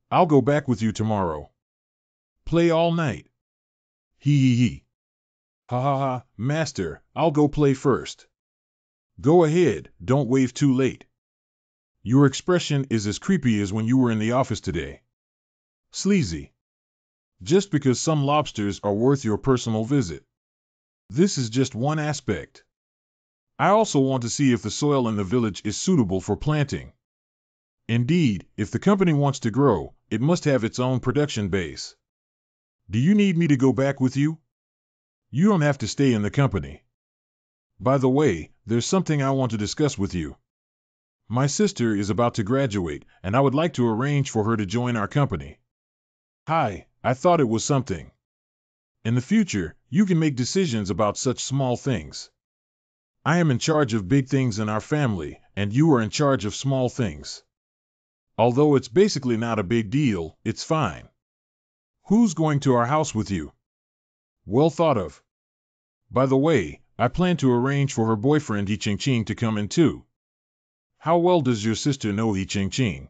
I'll go back with you tomorrow. Play all night. Hee. Ha ha ha, master, I'll go play first. Go ahead, don't wave too late. Your expression is as creepy as when you were in the office today. Sleazy. Just because some lobsters are worth your personal visit. This is just one aspect. I also want to see if the soil in the village is suitable for planting. Indeed, if the company wants to grow, it must have its own production base. Do you need me to go back with you? You don't have to stay in the company. By the way, there's something I want to discuss with you. My sister is about to graduate, and I would like to arrange for her to join our company. Hi, I thought it was something. In the future, you can make decisions about such small things. I am in charge of big things in our family, and you are in charge of small things. Although it's basically not a big deal, it's fine. Who's going to our house with you? Well thought of. By the way, I plan to arrange for her boyfriend He Ching Ching to come in too. How well does your sister know He Ching Ching?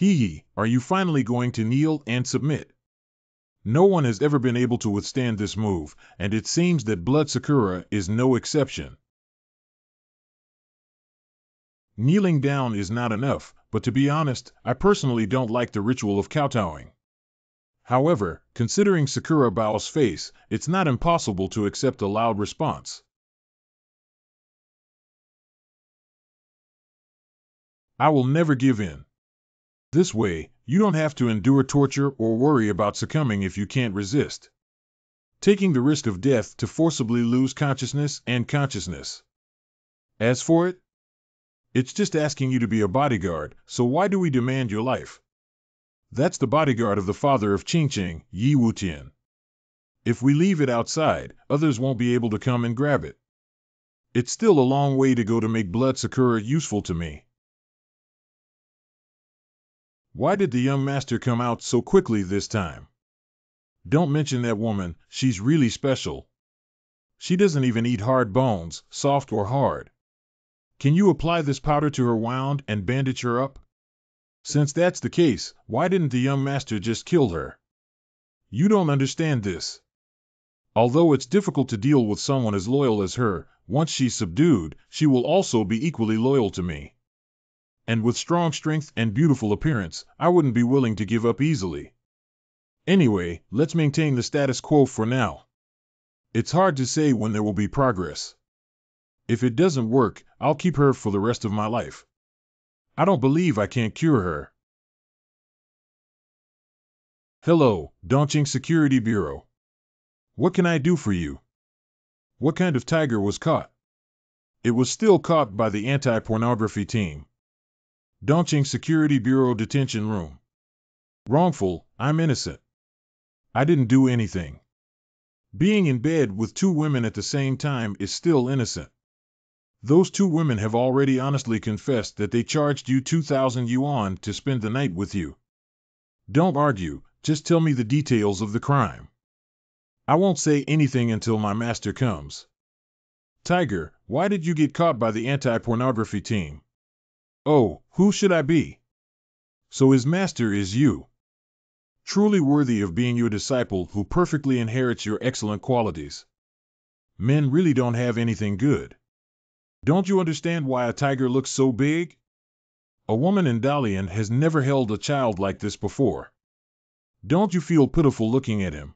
Hee, are you finally going to kneel and submit? No one has ever been able to withstand this move, and it seems that Blood Sakura is no exception. Kneeling down is not enough, but to be honest, I personally don't like the ritual of kowtowing. However, considering Sakura Bao's face, it's not impossible to accept a loud response. I will never give in. This way, you don't have to endure torture or worry about succumbing if you can't resist. Taking the risk of death to forcibly lose consciousness and consciousness. As for it, it's just asking you to be a bodyguard, so why do we demand your life? That's the bodyguard of the father of Qingqing, Yi Wutian. If we leave it outside, others won't be able to come and grab it. It's still a long way to go to make Blood Sakura useful to me. Why did the young master come out so quickly this time? Don't mention that woman, she's really special. She doesn't even eat hard bones, soft or hard. Can you apply this powder to her wound and bandage her up? Since that's the case, why didn't the young master just kill her? You don't understand this. Although it's difficult to deal with someone as loyal as her, once she's subdued, she will also be equally loyal to me. And with strong strength and beautiful appearance, I wouldn't be willing to give up easily. Anyway, let's maintain the status quo for now. It's hard to say when there will be progress. If it doesn't work, I'll keep her for the rest of my life. I don't believe I can't cure her. Hello, Dongqing Security Bureau. What can I do for you? What kind of tiger was caught? It was still caught by the anti-pornography team. Dongqing Security Bureau Detention Room. Wrongful, I'm innocent. I didn't do anything. Being in bed with two women at the same time is still innocent. Those two women have already honestly confessed that they charged you 2,000 yuan to spend the night with you. Don't argue, just tell me the details of the crime. I won't say anything until my master comes. Tiger, why did you get caught by the anti-pornography team? Oh, who should I be? So his master is you. Truly worthy of being your disciple who perfectly inherits your excellent qualities. Men really don't have anything good. Don't you understand why a tiger looks so big? A woman in Dalian has never held a child like this before. Don't you feel pitiful looking at him?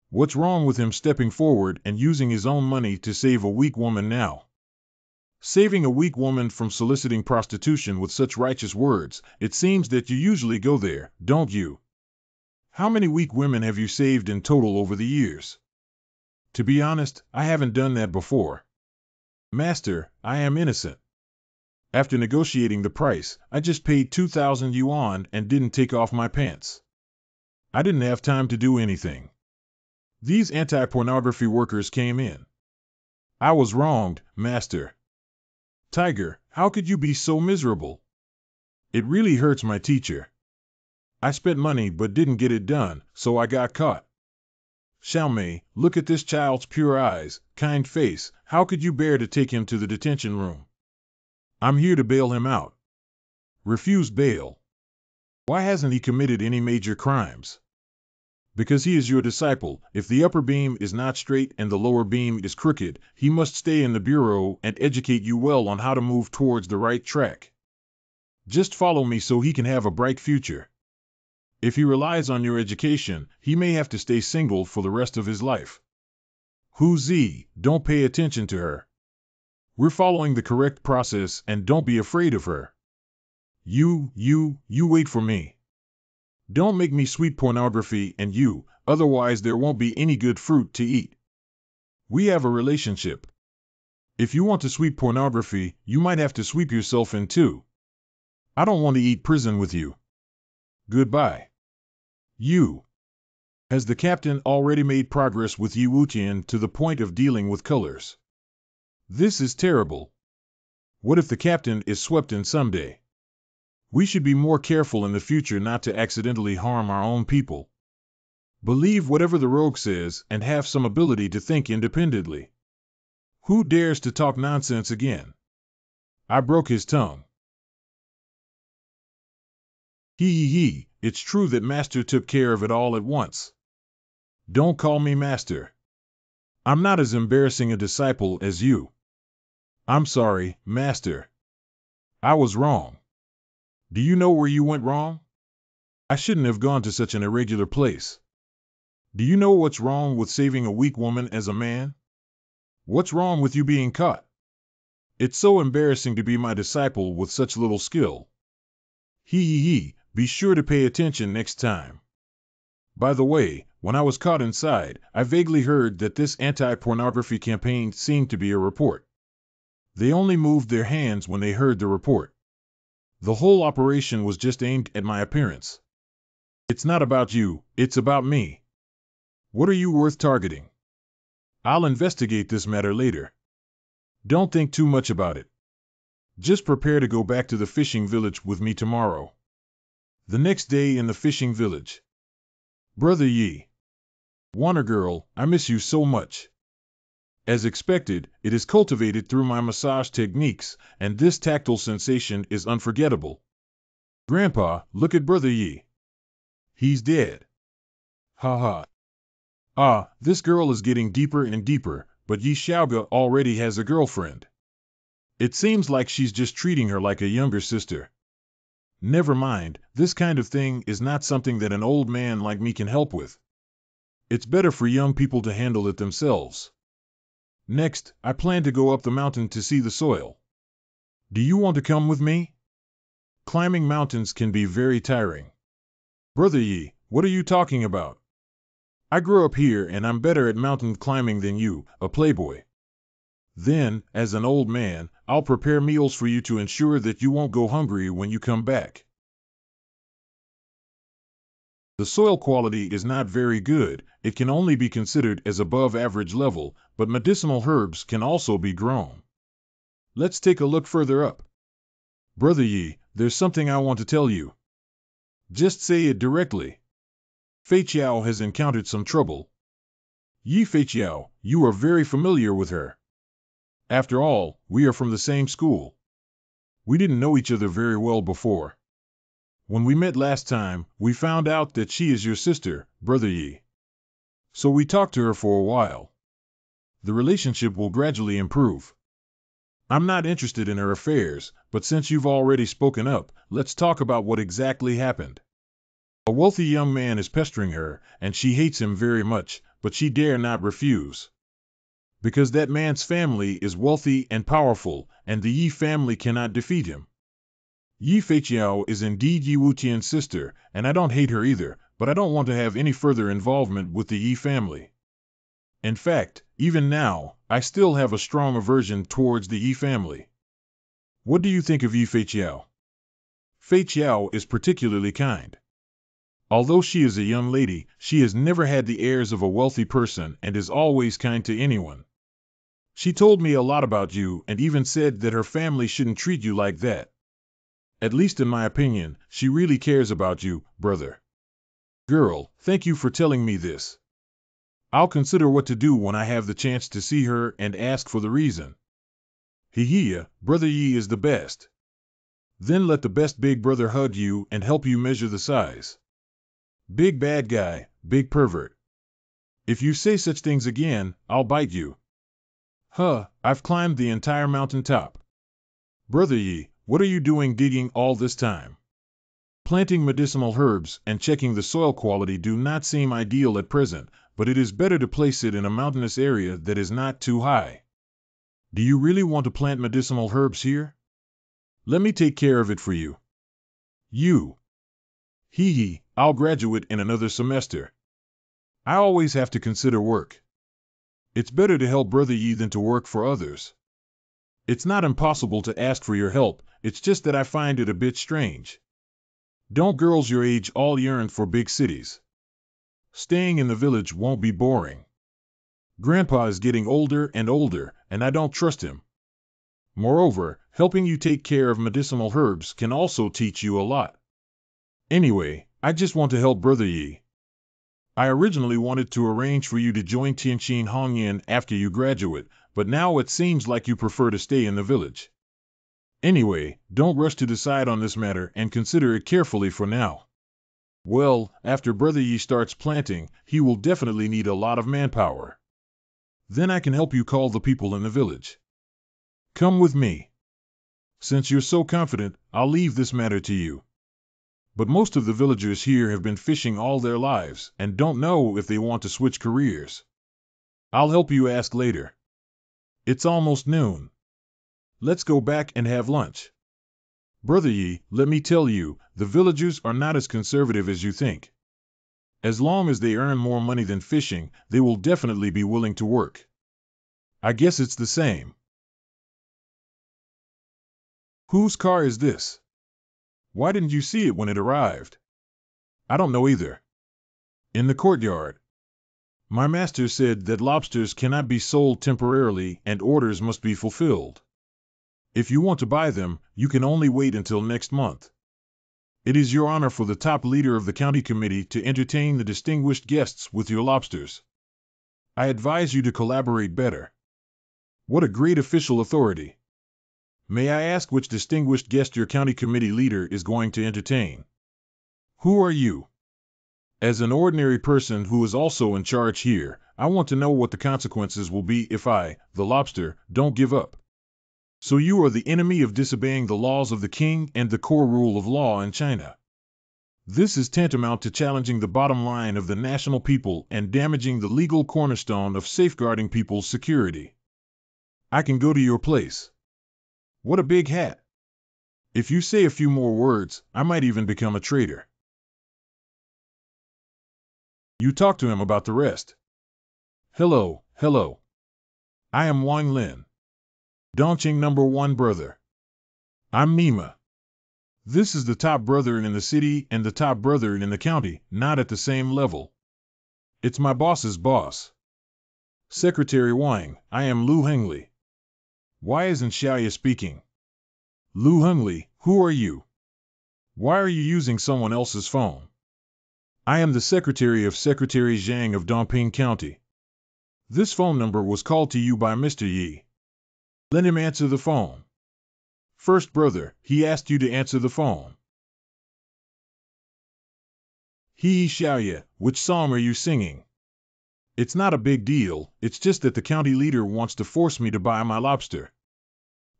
What's wrong with him stepping forward and using his own money to save a weak woman now? Saving a weak woman from soliciting prostitution with such righteous words, it seems that you usually go there, don't you? How many weak women have you saved in total over the years? To be honest, I haven't done that before. Master, I am innocent. After negotiating the price, I just paid 2,000 yuan and didn't take off my pants. I didn't have time to do anything. These anti-pornography workers came in. I was wronged, master. Tiger, how could you be so miserable? It really hurts my teacher. I spent money but didn't get it done, so I got caught. Xiaomei, look at this child's pure eyes, kind face, how could you bear to take him to the detention room? I'm here to bail him out. Refuse bail. Why hasn't he committed any major crimes? Because he is your disciple, if the upper beam is not straight and the lower beam is crooked, he must stay in the bureau and educate you well on how to move towards the right track. Just follow me so he can have a bright future. If he relies on your education, he may have to stay single for the rest of his life. Hu Zi, don't pay attention to her. We're following the correct process and don't be afraid of her. You wait for me. Don't make me sweep pornography and you, otherwise there won't be any good fruit to eat. We have a relationship. If you want to sweep pornography, you might have to sweep yourself in too. I don't want to eat prison with you. Goodbye. You. Has the captain already made progress with Yi Wutian to the point of dealing with colors? This is terrible. What if the captain is swept in someday? We should be more careful in the future not to accidentally harm our own people. Believe whatever the rogue says and have some ability to think independently. Who dares to talk nonsense again? I broke his tongue. It's true that Master took care of it all at once. Don't call me Master. I'm not as embarrassing a disciple as you. I'm sorry, Master. I was wrong. Do you know where you went wrong? I shouldn't have gone to such an irregular place. Do you know what's wrong with saving a weak woman as a man? What's wrong with you being caught? It's so embarrassing to be my disciple with such little skill. Be sure to pay attention next time. By the way, when I was caught inside, I vaguely heard that this anti-pornography campaign seemed to be a report. They only moved their hands when they heard the report. The whole operation was just aimed at my appearance. It's not about you, it's about me. What are you worth targeting? I'll investigate this matter later. Don't think too much about it. Just prepare to go back to the fishing village with me tomorrow. The next day in the fishing village. Brother Yi. Wonder girl, I miss you so much. As expected, it is cultivated through my massage techniques, and this tactile sensation is unforgettable. Grandpa, look at Brother Yi. He's dead. Ha ha. Ah, this girl is getting deeper and deeper, but Yi Xiaoge already has a girlfriend. It seems like she's just treating her like a younger sister. Never mind, this kind of thing is not something that an old man like me can help with. It's better for young people to handle it themselves. Next, I plan to go up the mountain to see the soil. Do you want to come with me? Climbing mountains can be very tiring. Brother Yi, what are you talking about? I grew up here and I'm better at mountain climbing than you, a playboy. Then, as an old man, I'll prepare meals for you to ensure that you won't go hungry when you come back. The soil quality is not very good, it can only be considered as above average level, but medicinal herbs can also be grown. Let's take a look further up. Brother Yi, there's something I want to tell you. Just say it directly. Fei Qiao has encountered some trouble. Yi Fei Qiao, you are very familiar with her. After all, we are from the same school. We didn't know each other very well before. When we met last time, we found out that she is your sister, Brother Yi. So we talked to her for a while. The relationship will gradually improve. I'm not interested in her affairs, but since you've already spoken up, let's talk about what exactly happened. A wealthy young man is pestering her, and she hates him very much, but she dare not refuse. Because that man's family is wealthy and powerful, and the Yi family cannot defeat him. Yi Feiqiao is indeed Yi Wutian's sister, and I don't hate her either, but I don't want to have any further involvement with the Yi family. In fact, even now, I still have a strong aversion towards the Yi family. What do you think of Yi Feiqiao? Feiqiao is particularly kind. Although she is a young lady, she has never had the airs of a wealthy person and is always kind to anyone. She told me a lot about you and even said that her family shouldn't treat you like that. At least in my opinion, she really cares about you, brother. Girl, thank you for telling me this. I'll consider what to do when I have the chance to see her and ask for the reason. Hihiya, Brother Yi is the best. Then let the best big brother hug you and help you measure the size. Big bad guy, big pervert. If you say such things again, I'll bite you. Huh, I've climbed the entire mountain top. Brother Yi, what are you doing digging all this time? Planting medicinal herbs and checking the soil quality do not seem ideal at present, but it is better to place it in a mountainous area that is not too high. Do you really want to plant medicinal herbs here? Let me take care of it for you. You. I'll graduate in another semester. I always have to consider work. It's better to help Brother Yi than to work for others. It's not impossible to ask for your help, it's just that I find it a bit strange. Don't girls your age all yearn for big cities? Staying in the village won't be boring. Grandpa is getting older and older, and I don't trust him. Moreover, helping you take care of medicinal herbs can also teach you a lot. Anyway, I just want to help Brother Yi. I originally wanted to arrange for you to join Tianqin Hongyan after you graduate, but now it seems like you prefer to stay in the village. Anyway, don't rush to decide on this matter and consider it carefully for now. Well, after Brother Yi starts planting, he will definitely need a lot of manpower. Then I can help you call the people in the village. Come with me. Since you're so confident, I'll leave this matter to you. But most of the villagers here have been fishing all their lives and don't know if they want to switch careers. I'll help you ask later. It's almost noon. Let's go back and have lunch. Brother Yi, let me tell you, the villagers are not as conservative as you think. As long as they earn more money than fishing, they will definitely be willing to work. I guess it's the same. Whose car is this? Why didn't you see it when it arrived? I don't know either. In the courtyard. My master said that lobsters cannot be sold temporarily and orders must be fulfilled. If you want to buy them, you can only wait until next month. It is your honor for the top leader of the county committee to entertain the distinguished guests with your lobsters. I advise you to collaborate better. What a great official authority. May I ask which distinguished guest your county committee leader is going to entertain? Who are you? As an ordinary person who is also in charge here, I want to know what the consequences will be if I, the lobster, don't give up. So you are the enemy of disobeying the laws of the king and the core rule of law in China. This is tantamount to challenging the bottom line of the national people and damaging the legal cornerstone of safeguarding people's security. I can go to your place. What a big hat. If you say a few more words, I might even become a traitor. You talk to him about the rest. Hello. I am Wang Lin. Dongqing #1 brother. I'm Mima. This is the top brother in the city and the top brother in the county, not at the same level. It's my boss's boss. Secretary Wang, I am Lu Hengli. Why isn't Xiaoye speaking? Lu Hengli, who are you? Why are you using someone else's phone? I am the secretary of Secretary Zhang of Dongping County. This phone number was called to you by Mr. Yi. Let him answer the phone. First brother, he asked you to answer the phone. Xiaoye, which song are you singing? It's not a big deal, it's just that the county leader wants to force me to buy my lobster.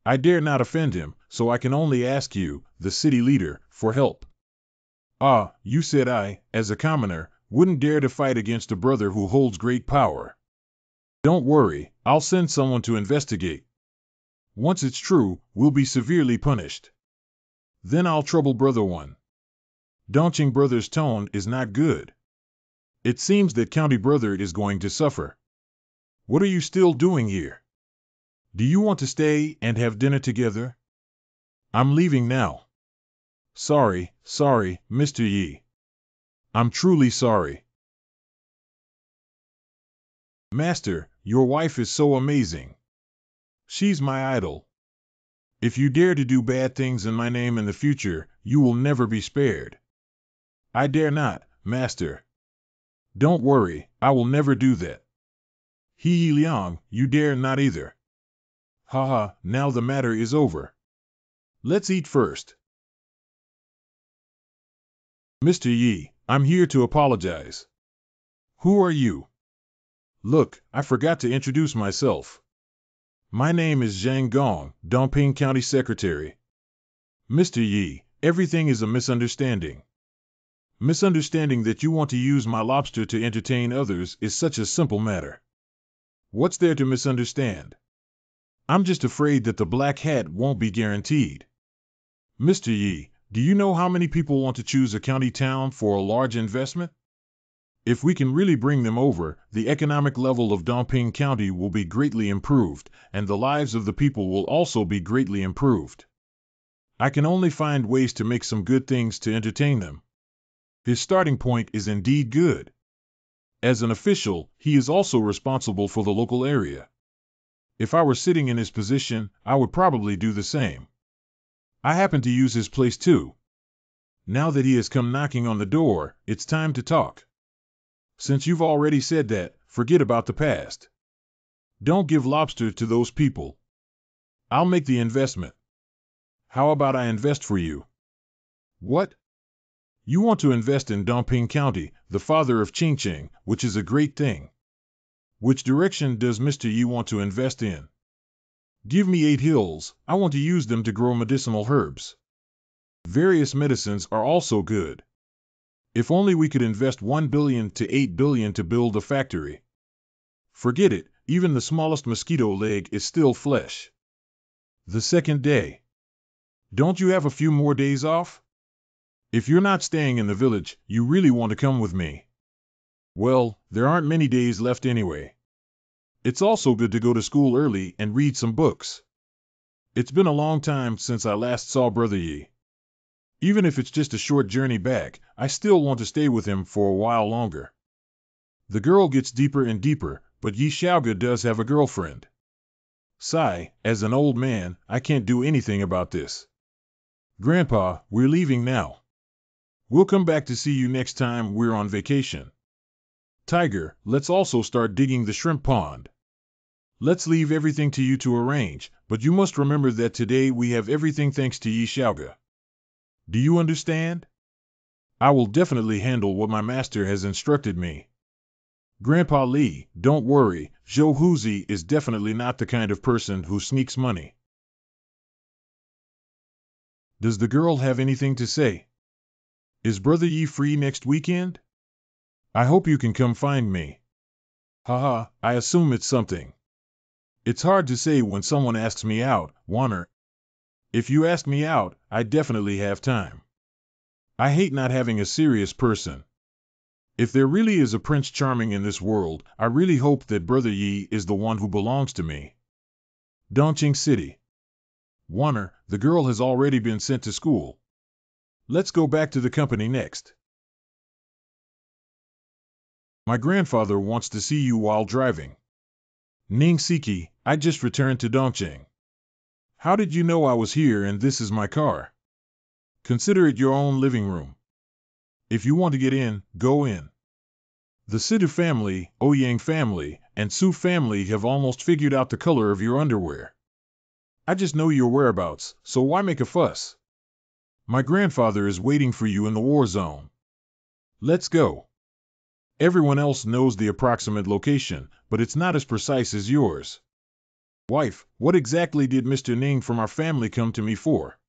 I dare not offend him, so I can only ask you, the city leader, for help. Ah, you said I, as a commoner, wouldn't dare to fight against a brother who holds great power. Don't worry, I'll send someone to investigate. Once it's true, we'll be severely punished. Then I'll trouble brother one. Dongqing brother's tone is not good. It seems that county brother is going to suffer. What are you still doing here? Do you want to stay and have dinner together? I'm leaving now. Sorry, Mr. Yi. I'm truly sorry. Master, your wife is so amazing. She's my idol. If you dare to do bad things in my name in the future, you will never be spared. I dare not, Master. Don't worry, I will never do that. He Liang, you dare not either. Haha, now the matter is over. Let's eat first. Mr. Yi, I'm here to apologize. Who are you? Look, I forgot to introduce myself. My name is Zhang Gong, Dongping County Secretary. Mr. Yi, everything is a misunderstanding. Misunderstanding that you want to use my lobster to entertain others is such a simple matter. What's there to misunderstand? I'm just afraid that the black hat won't be guaranteed. Mr. Yi, do you know how many people want to choose a county town for a large investment? If we can really bring them over, the economic level of Dongping County will be greatly improved, and the lives of the people will also be greatly improved. I can only find ways to make some good things to entertain them. His starting point is indeed good. As an official, he is also responsible for the local area. If I were sitting in his position, I would probably do the same. I happen to use his place too. Now that he has come knocking on the door, it's time to talk. Since you've already said that, forget about the past. Don't give lobster to those people. I'll make the investment. How about I invest for you? What? You want to invest in Dongping County, the father of Qingqing, which is a great thing. Which direction does Mr. Yi want to invest in? Give me 8 hills, I want to use them to grow medicinal herbs. Various medicines are also good. If only we could invest 1 billion to 8 billion to build a factory. Forget it, even the smallest mosquito leg is still flesh. The second day. Don't you have a few more days off? If you're not staying in the village, you really want to come with me. Well, there aren't many days left anyway. It's also good to go to school early and read some books. It's been a long time since I last saw Brother Yi. Even if it's just a short journey back, I still want to stay with him for a while longer. The girl gets deeper and deeper, but Yi Xiaoge does have a girlfriend. Sigh, as an old man, I can't do anything about this. Grandpa, we're leaving now. We'll come back to see you next time we're on vacation. Tiger, let's also start digging the shrimp pond. Let's leave everything to you to arrange, but you must remember that today we have everything thanks to Yi Xiaoge. Do you understand? I will definitely handle what my master has instructed me. Grandpa Li, don't worry, Zhou Huzi is definitely not the kind of person who sneaks money. Does the girl have anything to say? Is Brother Yi free next weekend? I hope you can come find me. Haha, I assume it's something. It's hard to say when someone asks me out, Warner. If you ask me out, I definitely have time. I hate not having a serious person. If there really is a Prince Charming in this world, I really hope that Brother Yi is the one who belongs to me. Dongqing City. Warner, the girl has already been sent to school. Let's go back to the company next. My grandfather wants to see you while driving. Ning Siki, I just returned to Dongqing. How did you know I was here and this is my car? Consider it your own living room. If you want to get in, go in. The Sidu family, Ouyang family, and Su family have almost figured out the color of your underwear. I just know your whereabouts, so why make a fuss? My grandfather is waiting for you in the war zone. Let's go. Everyone else knows the approximate location, but it's not as precise as yours. Wife, what exactly did Mr. Ning from our family come to me for?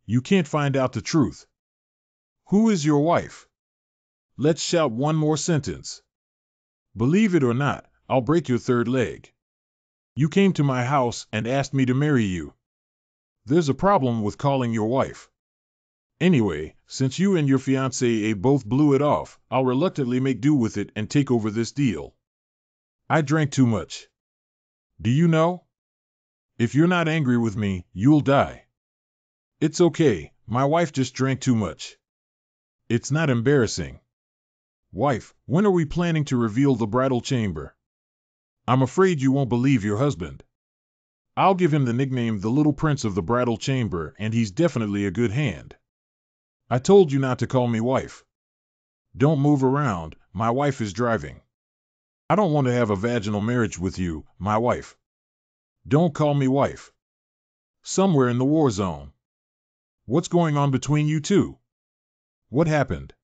You can't find out the truth. Who is your wife? Let's shout one more sentence. Believe it or not, I'll break your third leg. You came to my house and asked me to marry you. There's a problem with calling your wife. Anyway, since you and your fiancée both blew it off, I'll reluctantly make do with it and take over this deal. I drank too much. Do you know? If you're not angry with me, you'll die. It's okay, my wife just drank too much. It's not embarrassing. Wife, when are we planning to reveal the bridal chamber? I'm afraid you won't believe your husband. I'll give him the nickname the Little Prince of the Bridal Chamber, and he's definitely a good hand. I told you not to call me wife. Don't move around, my wife is driving. I don't want to have a vaginal marriage with you, my wife. Don't call me wife. Somewhere in the war zone. What's going on between you two? What happened?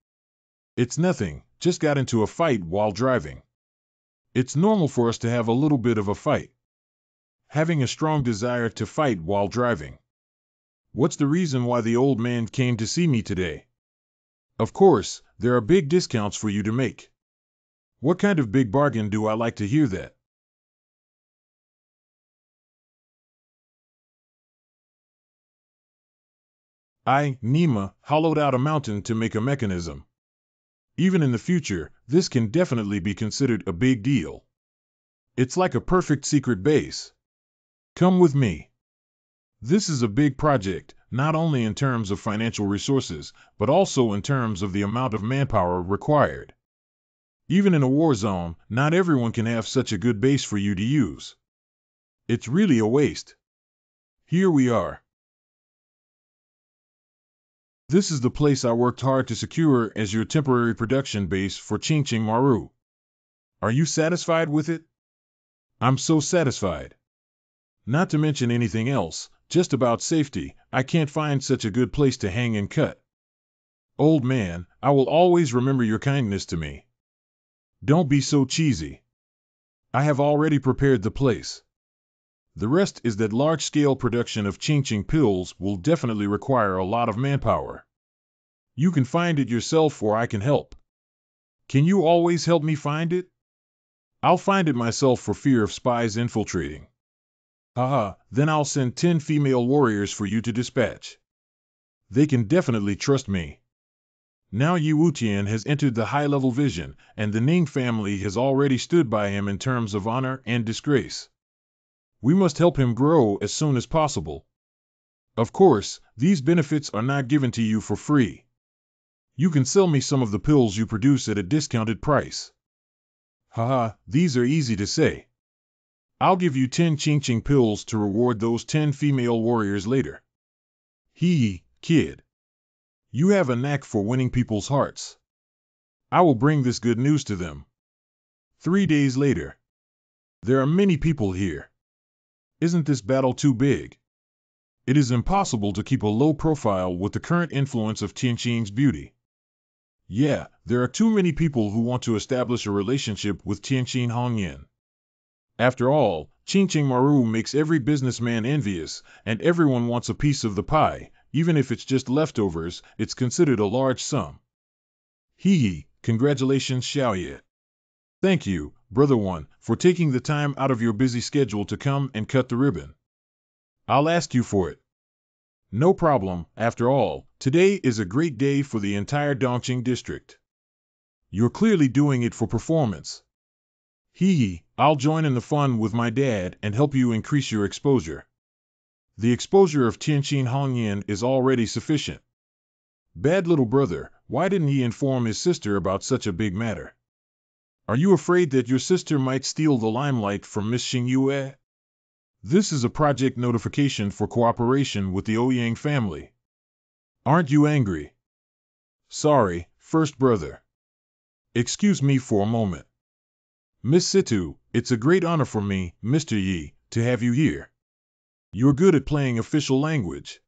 It's nothing, just got into a fight while driving. It's normal for us to have a little bit of a fight. Having a strong desire to fight while driving. What's the reason why the old man came to see me today? Of course, there are big discounts for you to make. What kind of big bargain do I like to hear that? I, Nima, hollowed out a mountain to make a mechanism. Even in the future, this can definitely be considered a big deal. It's like a perfect secret base. Come with me. This is a big project, not only in terms of financial resources, but also in terms of the amount of manpower required. Even in a war zone, not everyone can have such a good base for you to use. It's really a waste. Here we are. This is the place I worked hard to secure as your temporary production base for Qingqing Maru. Are you satisfied with it? I'm so satisfied. Not to mention anything else, just about safety, I can't find such a good place to hang and cut. Old man, I will always remember your kindness to me. Don't be so cheesy. I have already prepared the place. The rest is that large-scale production of ching-ching pills will definitely require a lot of manpower. You can find it yourself or I can help. Can you always help me find it? I'll find it myself for fear of spies infiltrating. Haha, then I'll send 10 female warriors for you to dispatch. They can definitely trust me. Now Yi Wutian has entered the high-level vision, and the Ning family has already stood by him in terms of honor and disgrace. We must help him grow as soon as possible. Of course, these benefits are not given to you for free. You can sell me some of the pills you produce at a discounted price. Haha, these are easy to say. I'll give you 10 ching-ching pills to reward those 10 female warriors later. Hee, kid. You have a knack for winning people's hearts. I will bring this good news to them. 3 days later. There are many people here. Isn't this battle too big? It is impossible to keep a low profile with the current influence of Tianqing's beauty. Yeah, there are too many people who want to establish a relationship with Tianqing Hongyan. After all, Qingqing Maru makes every businessman envious, and everyone wants a piece of the pie. Even if it's just leftovers, it's considered a large sum. Hee, congratulations Xiaoye. Thank you, Brother One, for taking the time out of your busy schedule to come and cut the ribbon. I'll ask you for it. No problem, after all, today is a great day for the entire Dongqing district. You're clearly doing it for performance. Hee, I'll join in the fun with my dad and help you increase your exposure. The exposure of Tianqing Hongyan is already sufficient. Bad little brother, why didn't he inform his sister about such a big matter? Are you afraid that your sister might steal the limelight from Miss Xingyue? This is a project notification for cooperation with the Ouyang family. Aren't you angry? Sorry, first brother. Excuse me for a moment. Miss Situ, it's a great honor for me, Mr. Yi, to have you here. You're good at playing official language.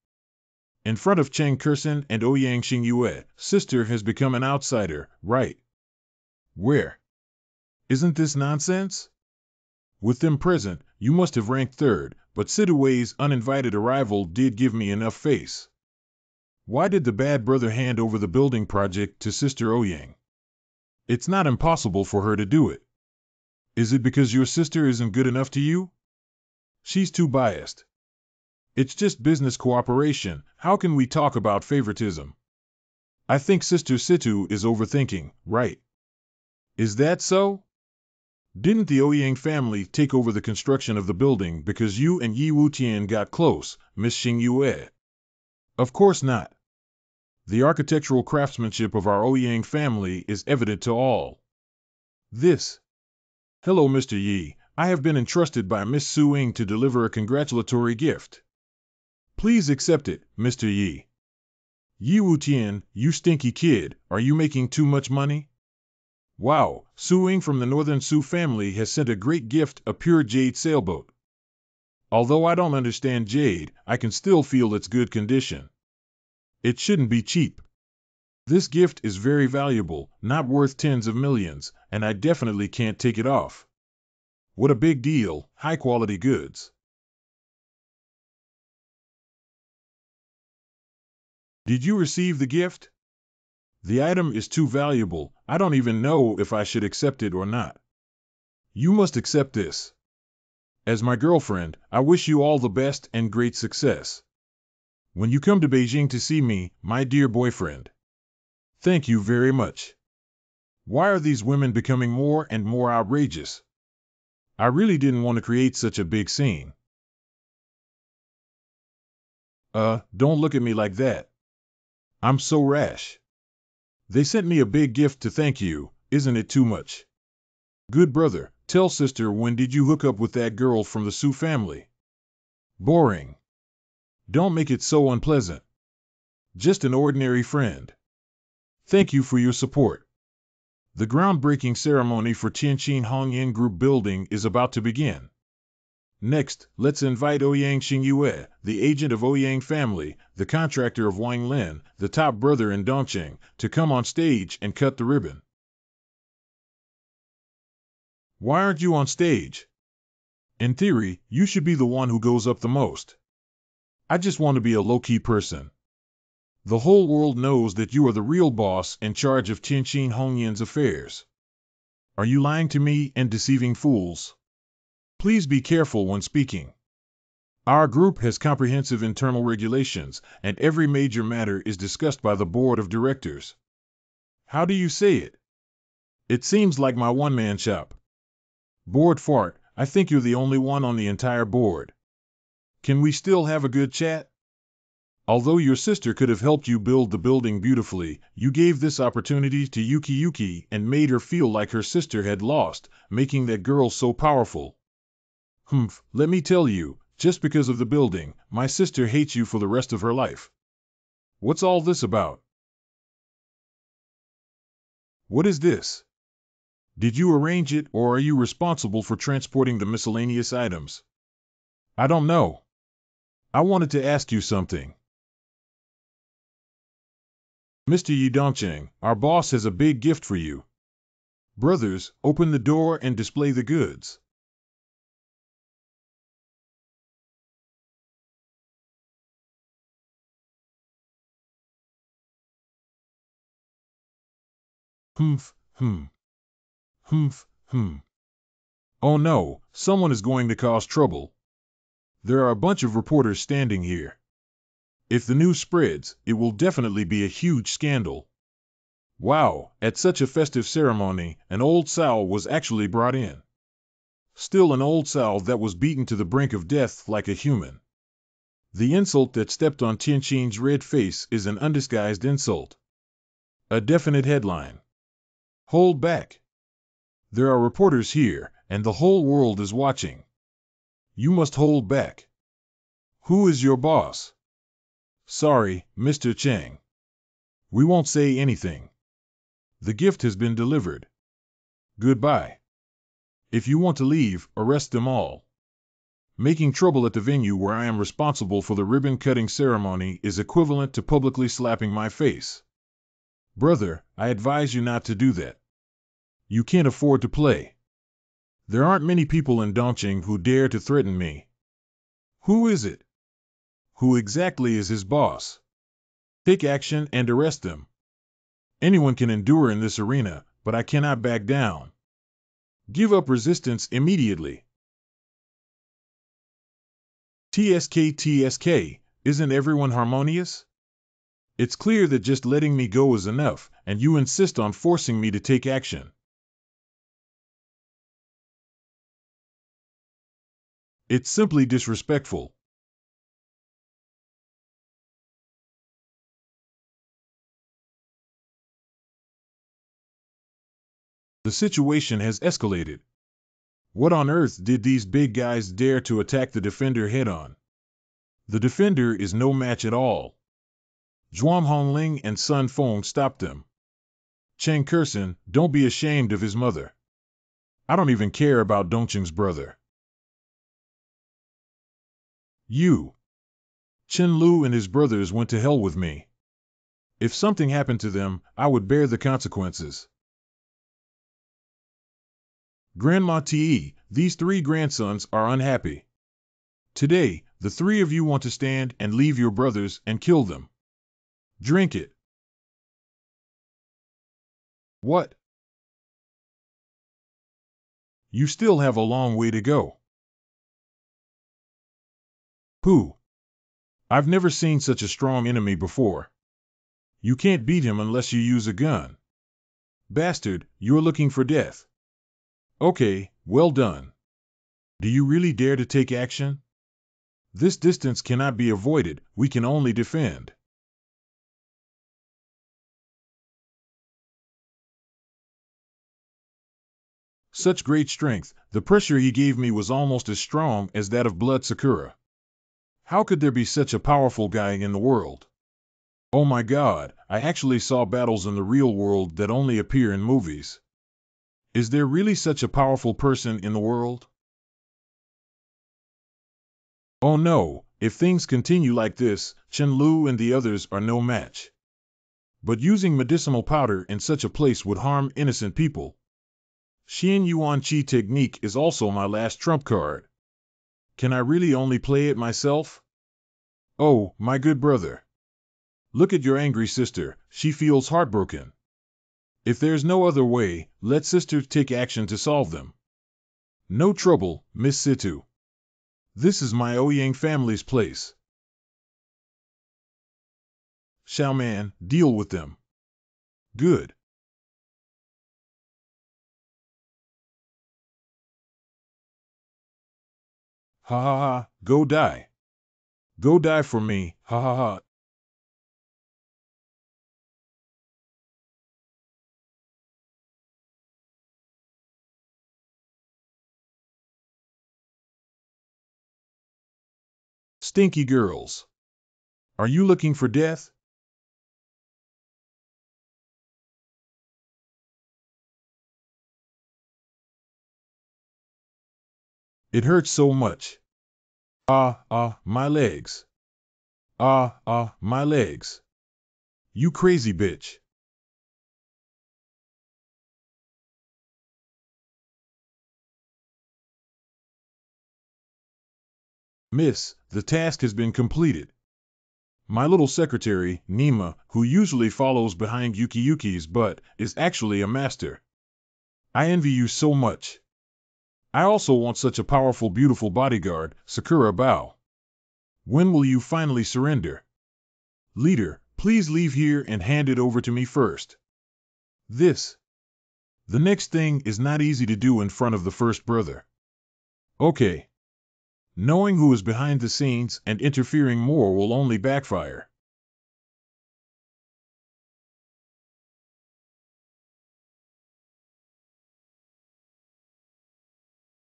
In front of Cheng Kursen and Ouyang Xingyue, sister has become an outsider, right? Where? Isn't this nonsense? With them present, you must have ranked third, but Situe's uninvited arrival did give me enough face. Why did the bad brother hand over the building project to Sister Ouyang? It's not impossible for her to do it. Is it because your sister isn't good enough to you? She's too biased. It's just business cooperation, how can we talk about favoritism? I think Sister Situ is overthinking, right? Is that so? Didn't the Ouyang family take over the construction of the building because you and Yi Wutian got close, Miss Xingyue? Of course not. The architectural craftsmanship of our Ouyang family is evident to all. This. Hello, Mr. Yi. I have been entrusted by Miss Su Ying to deliver a congratulatory gift. Please accept it, Mr. Yi. Yi Wutian, you stinky kid, are you making too much money? Wow, Su Ying from the Northern Su family has sent a great gift, a pure jade sailboat. Although I don't understand jade, I can still feel its good condition. It shouldn't be cheap. This gift is very valuable, not worth tens of millions, and I definitely can't take it off. What a big deal, high-quality goods. Did you receive the gift? The item is too valuable, I don't even know if I should accept it or not. You must accept this. As my girlfriend, I wish you all the best and great success. When you come to Beijing to see me, my dear boyfriend. Thank you very much. Why are these women becoming more and more outrageous? I really didn't want to create such a big scene. Don't look at me like that. I'm so rash. They sent me a big gift to thank you, isn't it too much? Good brother, tell sister when did you hook up with that girl from the Su family? Boring. Don't make it so unpleasant. Just an ordinary friend. Thank you for your support. The groundbreaking ceremony for Tianqing Hongyan Group building is about to begin. Next, let's invite Ouyang Xingyue, the agent of Ouyang family, the contractor of Wang Lin, the top brother in Dongqing, to come on stage and cut the ribbon. Why aren't you on stage? In theory, you should be the one who goes up the most. I just want to be a low-key person. The whole world knows that you are the real boss in charge of Tianqin Hongyan's affairs. Are you lying to me and deceiving fools? Please be careful when speaking. Our group has comprehensive internal regulations, and every major matter is discussed by the board of directors. How do you say it? It seems like my one-man shop. Board fart, I think you're the only one on the entire board. Can we still have a good chat? Although your sister could have helped you build the building beautifully, you gave this opportunity to Yuki and made her feel like her sister had lost, making that girl so powerful. Let me tell you, just because of the building, my sister hates you for the rest of her life. What's all this about? What is this? Did you arrange it, or are you responsible for transporting the miscellaneous items? I don't know. I wanted to ask you something. Mr. Yidongcheng, our boss has a big gift for you. Brothers, open the door and display the goods. Humph, hmm. Humph, hmm. Oh no, someone is going to cause trouble. There are a bunch of reporters standing here. If the news spreads, it will definitely be a huge scandal. Wow, at such a festive ceremony, an old sow was actually brought in. Still an old sow that was beaten to the brink of death like a human. The insult that stepped on Tianqin's red face is an undisguised insult. A definite headline. Hold back. There are reporters here, and the whole world is watching. You must hold back. Who is your boss? Sorry, Mr. Chang. We won't say anything. The gift has been delivered. Goodbye. If you want to leave, arrest them all. Making trouble at the venue where I am responsible for the ribbon-cutting ceremony is equivalent to publicly slapping my face. Brother, I advise you not to do that. You can't afford to play. There aren't many people in Dongqing who dare to threaten me. Who is it? Who exactly is his boss? Take action and arrest them. Anyone can endure in this arena, but I cannot back down. Give up resistance immediately. TSK, isn't everyone harmonious? It's clear that just letting me go is enough, and you insist on forcing me to take action. It's simply disrespectful. The situation has escalated. What on earth did these big guys dare to attack the defender head-on? The defender is no match at all. Zhuang Hongling and Sun Feng stopped them. Cheng Kursen, don't be ashamed of his mother. I don't even care about Dongqing's brother. You. Chen Lu and his brothers went to hell with me. If something happened to them, I would bear the consequences. Grandma Te, these three grandsons are unhappy. Today, the three of you want to stand and leave your brothers and kill them. Drink it. What? You still have a long way to go. Pooh. I've never seen such a strong enemy before. You can't beat him unless you use a gun. Bastard, you're looking for death. Okay, well done. Do you really dare to take action? This distance cannot be avoided, we can only defend. Such great strength, the pressure he gave me was almost as strong as that of Blood Sakura. How could there be such a powerful guy in the world? Oh my God, I actually saw battles in the real world that only appear in movies. Is there really such a powerful person in the world? Oh no, if things continue like this, Chen Lu and the others are no match. But using medicinal powder in such a place would harm innocent people. Xian Yuan Qi technique is also my last trump card. Can I really only play it myself? Oh, my good brother. Look at your angry sister, she feels heartbroken. If there's no other way, let sister take action to solve them. No trouble, Miss Situ. This is my Ouyang family's place. Xiaoman, deal with them. Good. Ha ha ha, go die. Go die for me, ha ha ha. Stinky girls. Are you looking for death? It hurts so much. My legs. My legs. You crazy bitch. Miss, the task has been completed. My little secretary, Nima, who usually follows behind Yuki's butt, is actually a master. I envy you so much. I also want such a powerful, beautiful bodyguard, Sakura Bao. When will you finally surrender? Leader, please leave here and hand it over to me first. This. The next thing is not easy to do in front of the first brother. Okay. Knowing who is behind the scenes and interfering more will only backfire.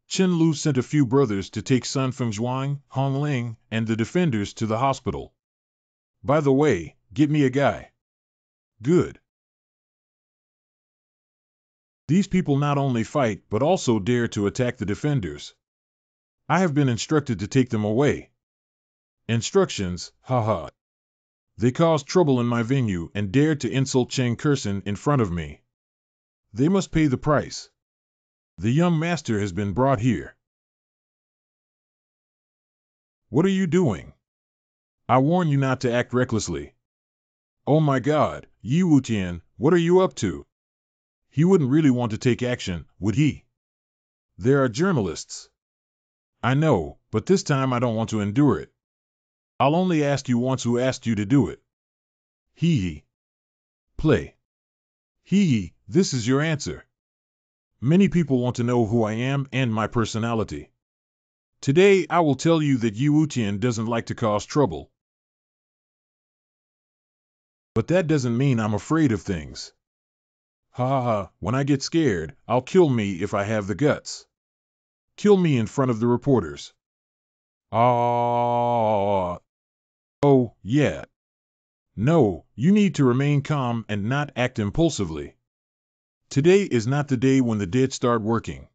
Chen Lu sent a few brothers to take Sun Fengzhuang, Hong Ling, and the defenders to the hospital. By the way, get me a guy. Good. These people not only fight but also dare to attack the defenders. I have been instructed to take them away. Instructions, haha. They caused trouble in my venue and dared to insult Cheng Kursen in front of me. They must pay the price. The young master has been brought here. What are you doing? I warn you not to act recklessly. Oh my god, Yi Wutian, what are you up to? He wouldn't really want to take action, would he? There are journalists. I know, but this time I don't want to endure it. I'll only ask you once who asked you to do it. Hee hee. Play. Hee hee, this is your answer. Many people want to know who I am and my personality. Today I will tell you that Yi Wutian doesn't like to cause trouble. But that doesn't mean I'm afraid of things. Ha ha ha, when I get scared, I'll kill me if I have the guts. Kill me in front of the reporters. Ah. Oh, yeah. No, you need to remain calm and not act impulsively. Today is not the day when the dead start working.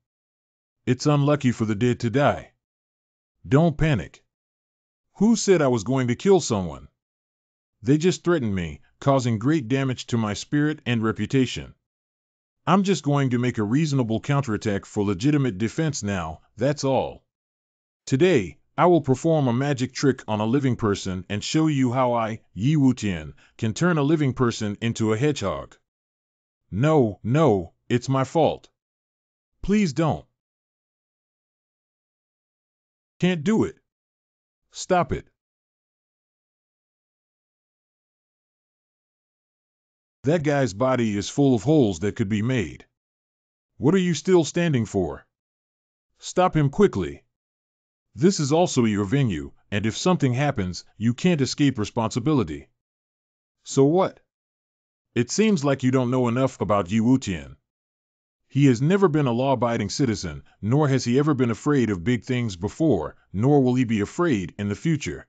It's unlucky for the dead to die. Don't panic. Who said I was going to kill someone? They just threatened me, causing great damage to my spirit and reputation. I'm just going to make a reasonable counterattack for legitimate defense now, that's all. Today, I will perform a magic trick on a living person and show you how I, Yi Wutian, can turn a living person into a hedgehog. No, it's my fault. Please don't. Can't do it. Stop it. That guy's body is full of holes that could be made. What are you still standing for? Stop him quickly. This is also your venue, and if something happens, you can't escape responsibility. So what? It seems like you don't know enough about Yi Wutian. He has never been a law-abiding citizen, nor has he ever been afraid of big things before, nor will he be afraid in the future.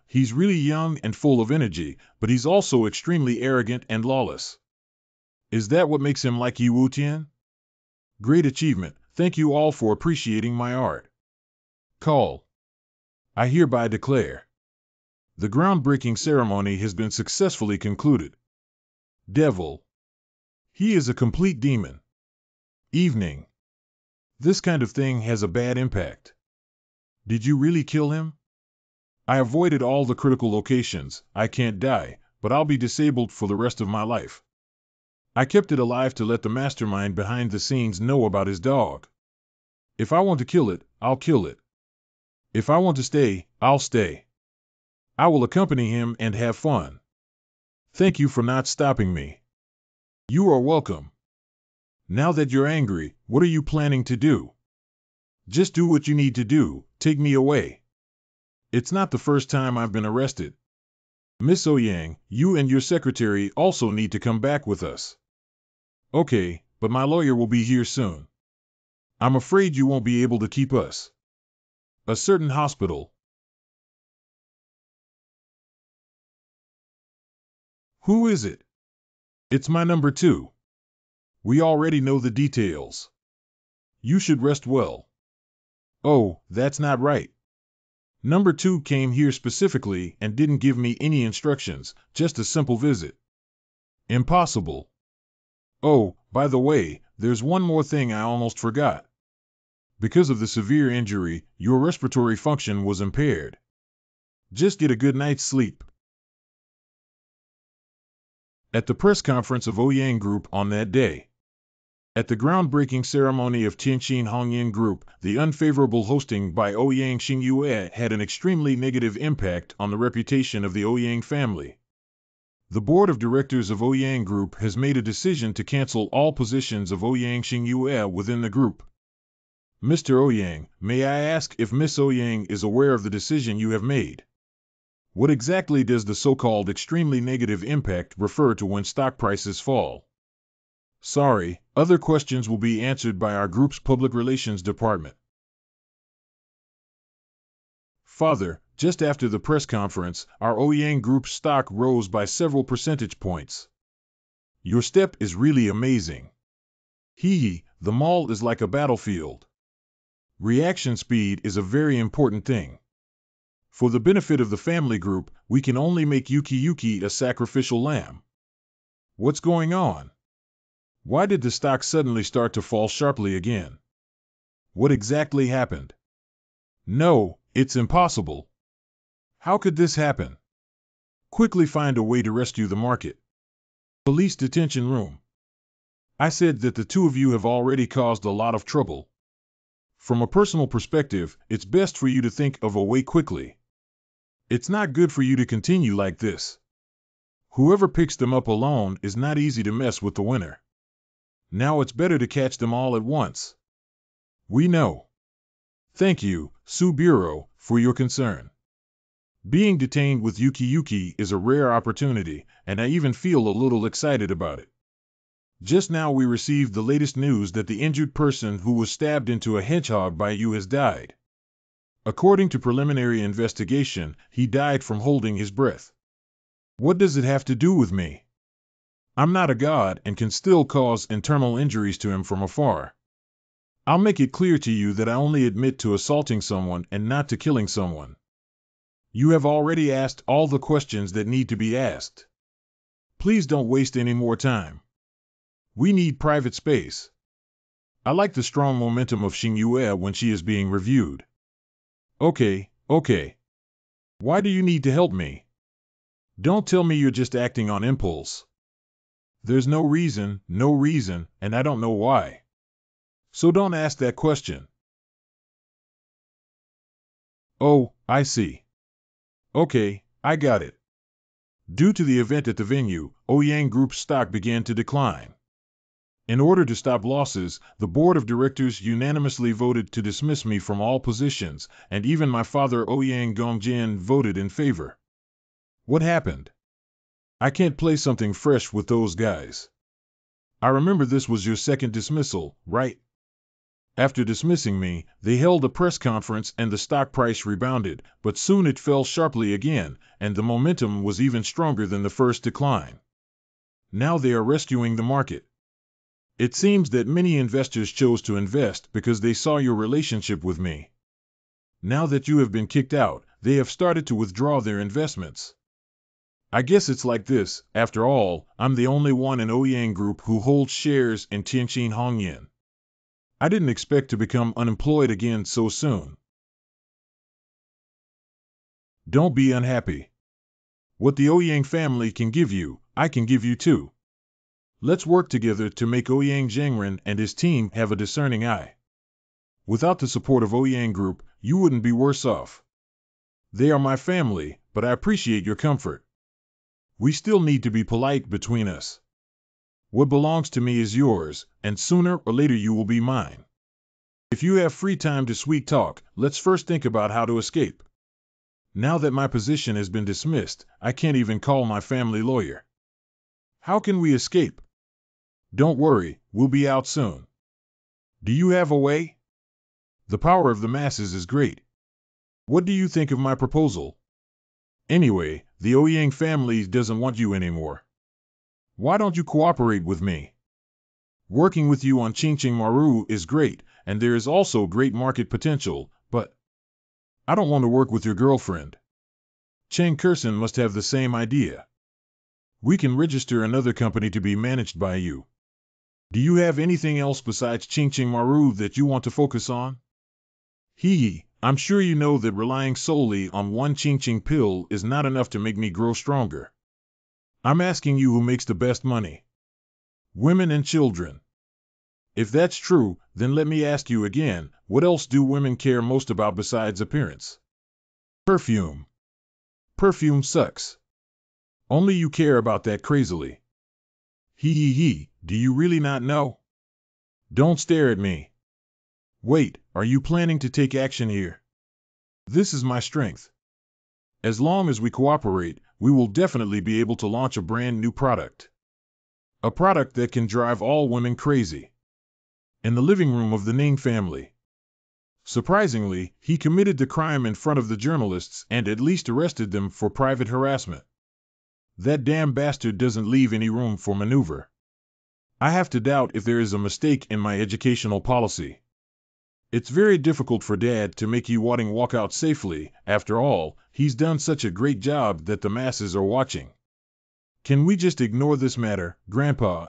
He's really young and full of energy, but he's also extremely arrogant and lawless. Is that what makes him like Yi Wutian? Great achievement. Thank you all for appreciating my art. Call. I hereby declare the groundbreaking ceremony has been successfully concluded. Devil. He is a complete demon. Evening. This kind of thing has a bad impact. Did you really kill him? I avoided all the critical locations. I can't die, but I'll be disabled for the rest of my life. I kept it alive to let the mastermind behind the scenes know about his dog. If I want to kill it, I'll kill it. If I want to stay, I'll stay. I will accompany him and have fun. Thank you for not stopping me. You are welcome. Now that you're angry, what are you planning to do? Just do what you need to do. Take me away. It's not the first time I've been arrested. Miss Ouyang, you and your secretary also need to come back with us. Okay, but my lawyer will be here soon. I'm afraid you won't be able to keep us. A certain hospital. Who is it? It's my number 2. We already know the details. You should rest well. Oh, that's not right. Number 2 came here specifically and didn't give me any instructions, just a simple visit. Impossible. Oh, by the way, there's one more thing I almost forgot. Because of the severe injury, your respiratory function was impaired. Just get a good night's sleep. At the press conference of Ouyang Group on that day. At the groundbreaking ceremony of Tianjin Hongyan Group, the unfavorable hosting by Ouyang Xingyue had an extremely negative impact on the reputation of the Ouyang family. The board of directors of Ouyang Group has made a decision to cancel all positions of Ouyang Xingyue within the group. Mr. Ouyang, may I ask if Miss Ouyang is aware of the decision you have made? What exactly does the so-called extremely negative impact refer to when stock prices fall? Sorry, other questions will be answered by our group's public relations department. Father, just after the press conference, our Ouyang Group stock rose by several percentage points. Your step is really amazing. Hee, the mall is like a battlefield. Reaction speed is a very important thing. For the benefit of the family group, we can only make Yuki a sacrificial lamb. What's going on? Why did the stock suddenly start to fall sharply again? What exactly happened? No, it's impossible. How could this happen? Quickly find a way to rescue the market. Police detention room. I said that the two of you have already caused a lot of trouble. From a personal perspective, it's best for you to think of a way quickly. It's not good for you to continue like this. Whoever picks them up alone is not easy to mess with the winner. Now it's better to catch them all at once. We know. Thank you, Su Bureau, for your concern. Being detained with Yuki is a rare opportunity, and I even feel a little excited about it. Just now we received the latest news that the injured person who was stabbed into a hedgehog by you has died. According to preliminary investigation, he died from holding his breath. What does it have to do with me? I'm not a god and can still cause internal injuries to him from afar. I'll make it clear to you that I only admit to assaulting someone and not to killing someone. You have already asked all the questions that need to be asked. Please don't waste any more time. We need private space. I like the strong momentum of Xingyue when she is being reviewed. Okay. Why do you need to help me? Don't tell me you're just acting on impulse. There's no reason, and I don't know why. So don't ask that question. Oh, I see. Okay, I got it. Due to the event at the venue, Ouyang Group's stock began to decline. In order to stop losses, the board of directors unanimously voted to dismiss me from all positions, and even my father Ouyang Gongjian voted in favor. What happened? I can't play something fresh with those guys. I remember this was your second dismissal, right? After dismissing me, they held a press conference and the stock price rebounded, but soon it fell sharply again, and the momentum was even stronger than the first decline. Now they are rescuing the market. It seems that many investors chose to invest because they saw your relationship with me. Now that you have been kicked out, they have started to withdraw their investments. I guess it's like this. After all, I'm the only one in Ouyang Group who holds shares in Tianjin Hongyan. I didn't expect to become unemployed again so soon. Don't be unhappy. What the Ouyang family can give you, I can give you too. Let's work together to make Ouyang Zhengren and his team have a discerning eye. Without the support of Ouyang Group, you wouldn't be worse off. They are my family, but I appreciate your comfort. We still need to be polite between us. What belongs to me is yours, and sooner or later you will be mine. If you have free time to sweet talk, let's first think about how to escape. Now that my position has been dismissed, I can't even call my family lawyer. How can we escape? Don't worry, we'll be out soon. Do you have a way? The power of the masses is great. What do you think of my proposal? Anyway, the Ouyang family doesn't want you anymore. Why don't you cooperate with me? Working with you on Qingqing Maru is great, and there is also great market potential, but I don't want to work with your girlfriend. Cheng Kurson must have the same idea. We can register another company to be managed by you. Do you have anything else besides Qingqing Maru that you want to focus on? I'm sure you know that relying solely on one Qingqing pill is not enough to make me grow stronger. I'm asking you who makes the best money. Women and children. If that's true, then let me ask you again, what else do women care most about besides appearance? Perfume. Perfume sucks. Only you care about that crazily. Do you really not know? Don't stare at me. Wait, are you planning to take action here? This is my strength. As long as we cooperate, we will definitely be able to launch a brand new product. A product that can drive all women crazy. In the living room of the Ning family. Surprisingly, he committed the crime in front of the journalists and at least arrested them for private harassment. That damn bastard doesn't leave any room for maneuver. I have to doubt if there is a mistake in my educational policy. It's very difficult for Dad to make Yiwading walk out safely. After all, he's done such a great job that the masses are watching. Can we just ignore this matter, Grandpa?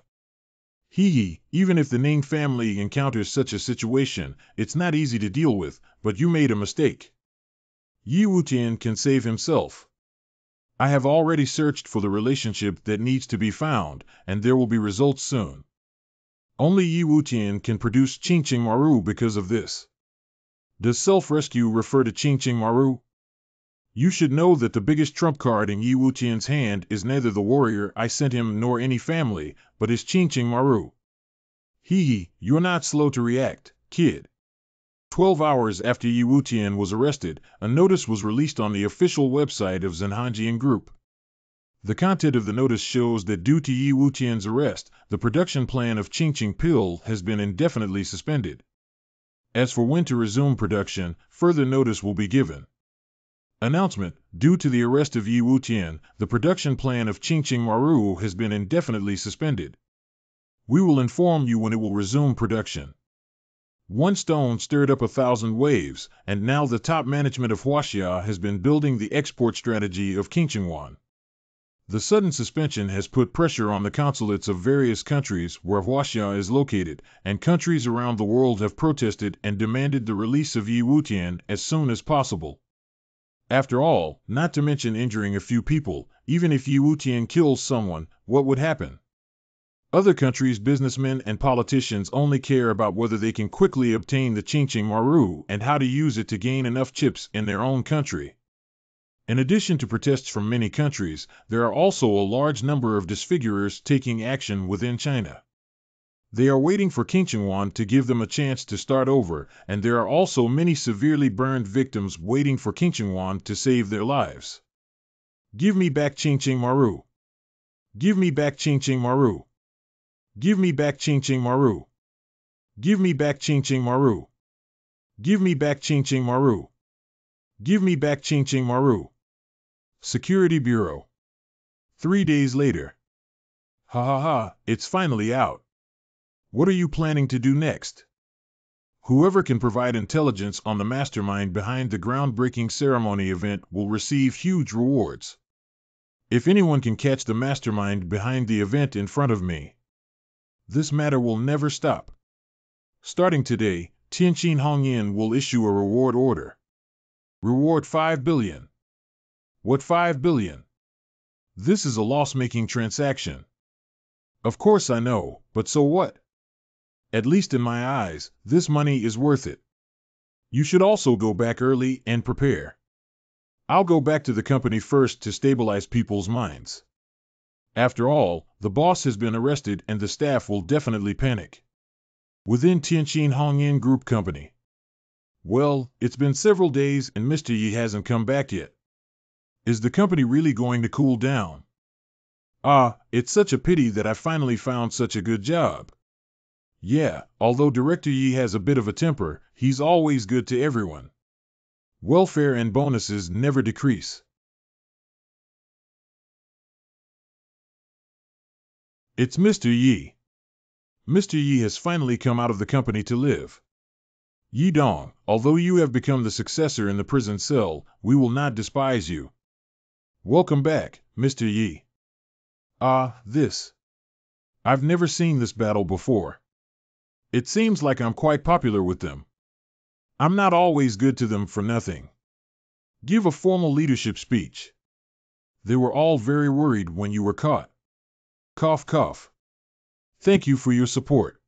Even if the Ning family encounters such a situation, it's not easy to deal with, but you made a mistake. Yi Wutian can save himself. I have already searched for the relationship that needs to be found, and there will be results soon. Only Yi Wutian can produce Qingqing Maru because of this. Does self-rescue refer to Qingqing Maru? You should know that the biggest trump card in Yi Wutian's hand is neither the warrior I sent him nor any family, but his Qingqing Maru. You're not slow to react, kid. 12 hours after Yi Wutian was arrested, a notice was released on the official website of Zhenhanjian Group. The content of the notice shows that due to Yi Wutian's arrest, the production plan of Qingqing pill has been indefinitely suspended. As for when to resume production, further notice will be given. Announcement: due to the arrest of Yi Wutian, the production plan of Qingqing Maru has been indefinitely suspended. We will inform you when it will resume production. One stone stirred up 1,000 waves, and now the top management of Huaxia has been building the export strategy of Qingqingwan. The sudden suspension has put pressure on the consulates of various countries where Huaxia is located, and countries around the world have protested and demanded the release of Yi Wutian as soon as possible. After all, not to mention injuring a few people, even if Yi Wutian kills someone, what would happen? Other countries' businessmen and politicians only care about whether they can quickly obtain the Qingqing Maru and how to use it to gain enough chips in their own country. In addition to protests from many countries, there are also a large number of disfigurers taking action within China. They are waiting for Qingqingwan to give them a chance to start over, and there are also many severely burned victims waiting for Qingqingwan to save their lives. Give me back Qingqing Maru. Give me back Qingqing Maru. Give me back Qingqing Maru. Give me back Qingqing Maru. Give me back Qingqing Maru. Give me back Qingqing Maru. Security Bureau. 3 days later. It's finally out. What are you planning to do next? Whoever can provide intelligence on the mastermind behind the groundbreaking ceremony event will receive huge rewards. If anyone can catch the mastermind behind the event in front of me, this matter will never stop. Starting today, Tianqin Hongyan will issue a reward order. Reward 5 billion. What 5 billion? This is a loss-making transaction. Of course I know, but so what? At least in my eyes, this money is worth it. You should also go back early and prepare. I'll go back to the company first to stabilize people's minds. After all, the boss has been arrested and the staff will definitely panic. Within Tianqin Hongyan Group Company. Well, it's been several days and Mr. Yi hasn't come back yet. Is the company really going to cool down? It's such a pity that I finally found such a good job. Yeah, although Director Yi has a bit of a temper, he's always good to everyone. Welfare and bonuses never decrease. It's Mr. Yi. Mr. Yi has finally come out of the company to live. Yi Dong, although you have become the successor in the prison cell, we will not despise you. Welcome back, Mr. Yi. This. I've never seen this battle before. It seems like I'm quite popular with them. I'm not always good to them for nothing. Give a formal leadership speech. They were all very worried when you were caught. Cough, cough. Thank you for your support.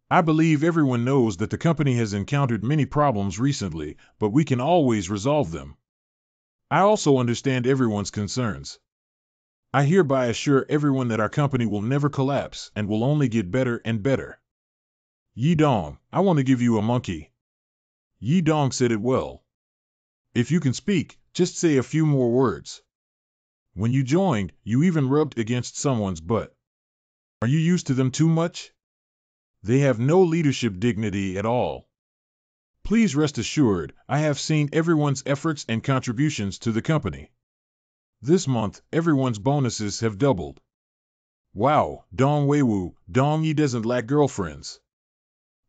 I believe everyone knows that the company has encountered many problems recently, but we can always resolve them. I also understand everyone's concerns. I hereby assure everyone that our company will never collapse and will only get better and better. Yi Dong, I want to give you a monkey. Yi Dong said it well. If you can speak, just say a few more words. When you joined, you even rubbed against someone's butt. Are you used to them too much? They have no leadership dignity at all. Please rest assured, I have seen everyone's efforts and contributions to the company. This month, everyone's bonuses have doubled. Wow, Dong Weiwu, Dong Yi doesn't lack girlfriends.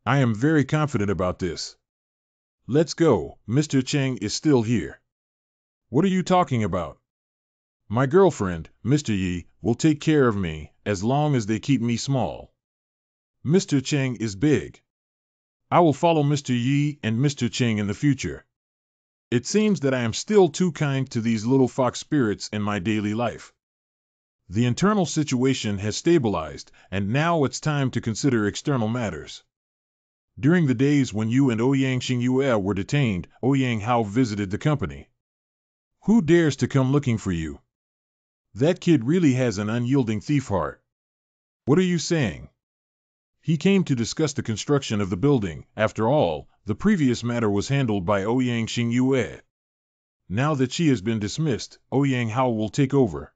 I am very confident about this. Let's go, Mr. Cheng is still here. What are you talking about? My girlfriend, Mr. Yi, will take care of me, as long as they keep me small. Mr. Cheng is big. I will follow Mr. Yi and Mr. Cheng in the future. It seems that I am still too kind to these little fox spirits in my daily life. The internal situation has stabilized, and now it's time to consider external matters. During the days when you and Ouyang Xingyue were detained, Ouyang Hao visited the company. Who dares to come looking for you? That kid really has an unyielding thief heart. What are you saying? He came to discuss the construction of the building. After all, the previous matter was handled by Ouyang Xingyue. Now that she has been dismissed, Ouyang Hao will take over.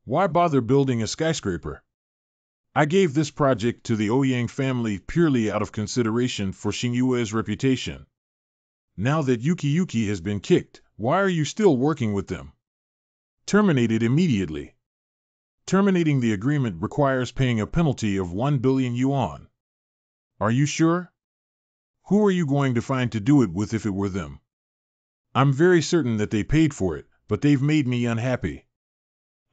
Why bother building a skyscraper? I gave this project to the Ouyang family purely out of consideration for Xingyue's reputation. Now that Yuki has been kicked, why are you still working with them? Terminate it immediately. Terminating the agreement requires paying a penalty of 1 billion yuan. Are you sure? Who are you going to find to do it with if it were them? I'm very certain that they paid for it, but they've made me unhappy.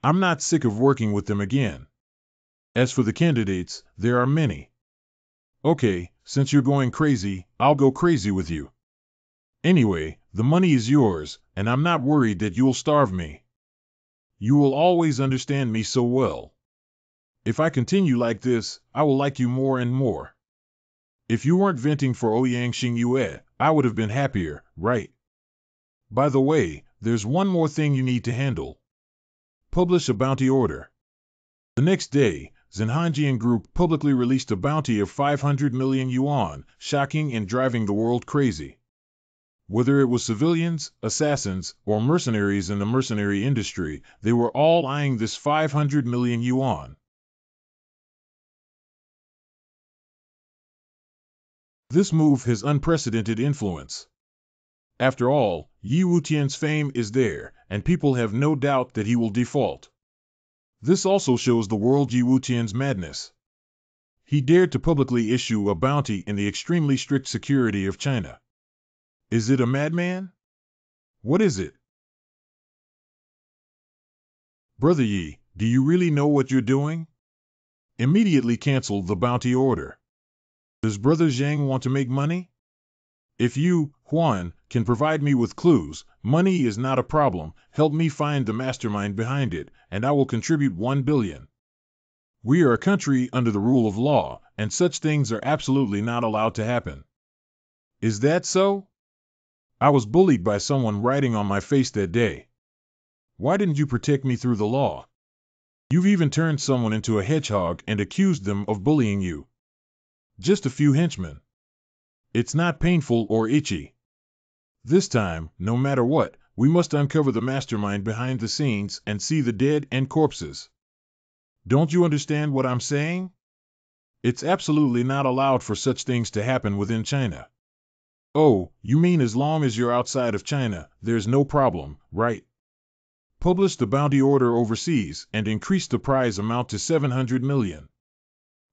I'm not sick of working with them again. As for the candidates, there are many. Okay, since you're going crazy, I'll go crazy with you. Anyway, the money is yours, and I'm not worried that you'll starve me. You will always understand me so well. If I continue like this, I will like you more and more. If you weren't venting for Ouyang Xingyue, I would have been happier, right? By the way, there's one more thing you need to handle. Publish a bounty order. The next day, Zenhanjian Group publicly released a bounty of 500 million yuan, shocking and driving the world crazy. Whether it was civilians, assassins, or mercenaries in the mercenary industry, they were all eyeing this 500 million yuan. This move has unprecedented influence. After all, Yi Wutian's fame is there, and people have no doubt that he will default. This also shows the world Yi Wutian's madness. He dared to publicly issue a bounty in the extremely strict security of China. Is it a madman? What is it? Brother Yi, do you really know what you're doing? Immediately cancel the bounty order. Does Brother Zhang want to make money? If you, Huan, can provide me with clues, money is not a problem. Help me find the mastermind behind it, and I will contribute 1 billion. We are a country under the rule of law, and such things are absolutely not allowed to happen. Is that so? I was bullied by someone writing on my face that day. Why didn't you protect me through the law? You've even turned someone into a hedgehog and accused them of bullying you. Just a few henchmen. It's not painful or itchy. This time, no matter what, we must uncover the mastermind behind the scenes and see the dead and corpses. Don't you understand what I'm saying? It's absolutely not allowed for such things to happen within China. Oh, you mean as long as you're outside of China, there's no problem, right? Publish the bounty order overseas and increase the prize amount to 700 million.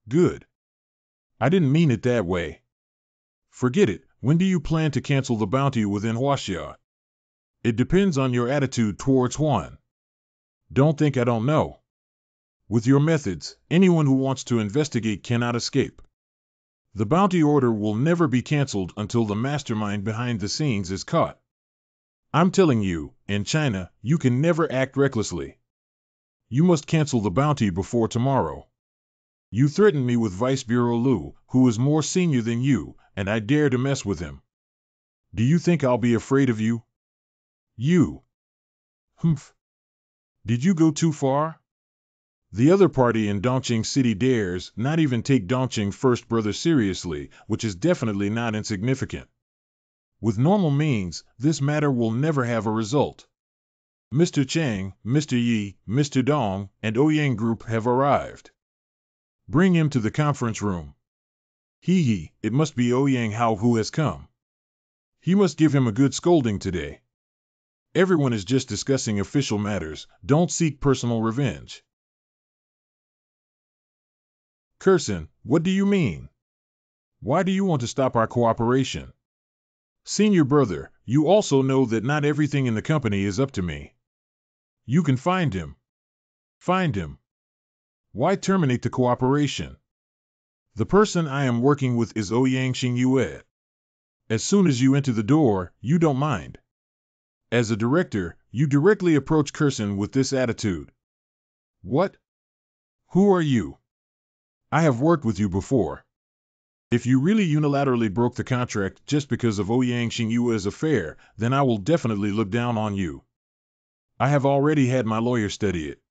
Good. I didn't mean it that way. Forget it. When do you plan to cancel the bounty within Huaxia? It depends on your attitude towards Huan. Don't think I don't know. With your methods, anyone who wants to investigate cannot escape. The bounty order will never be canceled until the mastermind behind the scenes is caught. I'm telling you, in China, you can never act recklessly. You must cancel the bounty before tomorrow. You threatened me with Vice Bureau Lu, who is more senior than you, and I dare to mess with him. Do you think I'll be afraid of you? You. Humph. Did you go too far? The other party in Dongqing City dares not even take Dongqing First Brother seriously, which is definitely not insignificant. With normal means, this matter will never have a result. Mr. Chang, Mr. Yi, Mr. Dong, and Ouyang Group have arrived. Bring him to the conference room. Hee, it must be Ouyang Hao who has come. He must give him a good scolding today. Everyone is just discussing official matters, don't seek personal revenge. Curson, what do you mean? Why do you want to stop our cooperation? Senior brother, you also know that not everything in the company is up to me. You can find him. Find him. Why terminate the cooperation? The person I am working with is Ouyang Xingyue. As soon as you enter the door, you don't mind. As a director, you directly approach Curson with this attitude. What? Who are you? I have worked with you before. If you really unilaterally broke the contract just because of Ouyang Xingyue's affair, then I will definitely look down on you. I have already had my lawyer study it.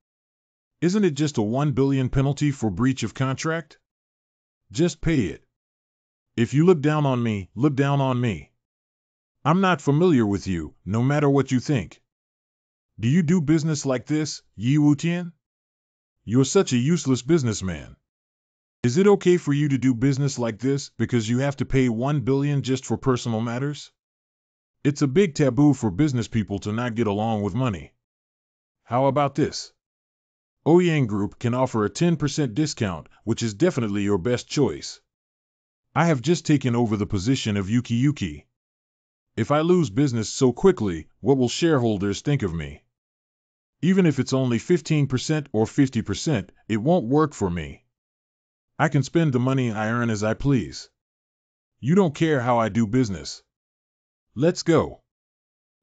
Isn't it just a 1 billion penalty for breach of contract? Just pay it. If you look down on me, look down on me. I'm not familiar with you, no matter what you think. Do you do business like this, Yi Wutian? You're such a useless businessman. Is it okay for you to do business like this because you have to pay 1 billion just for personal matters? It's a big taboo for business people to not get along with money. How about this? Ouyang Group can offer a 10% discount, which is definitely your best choice. I have just taken over the position of Yuki. If I lose business so quickly, what will shareholders think of me? Even if it's only 15% or 50%, it won't work for me. I can spend the money I earn as I please. You don't care how I do business. Let's go.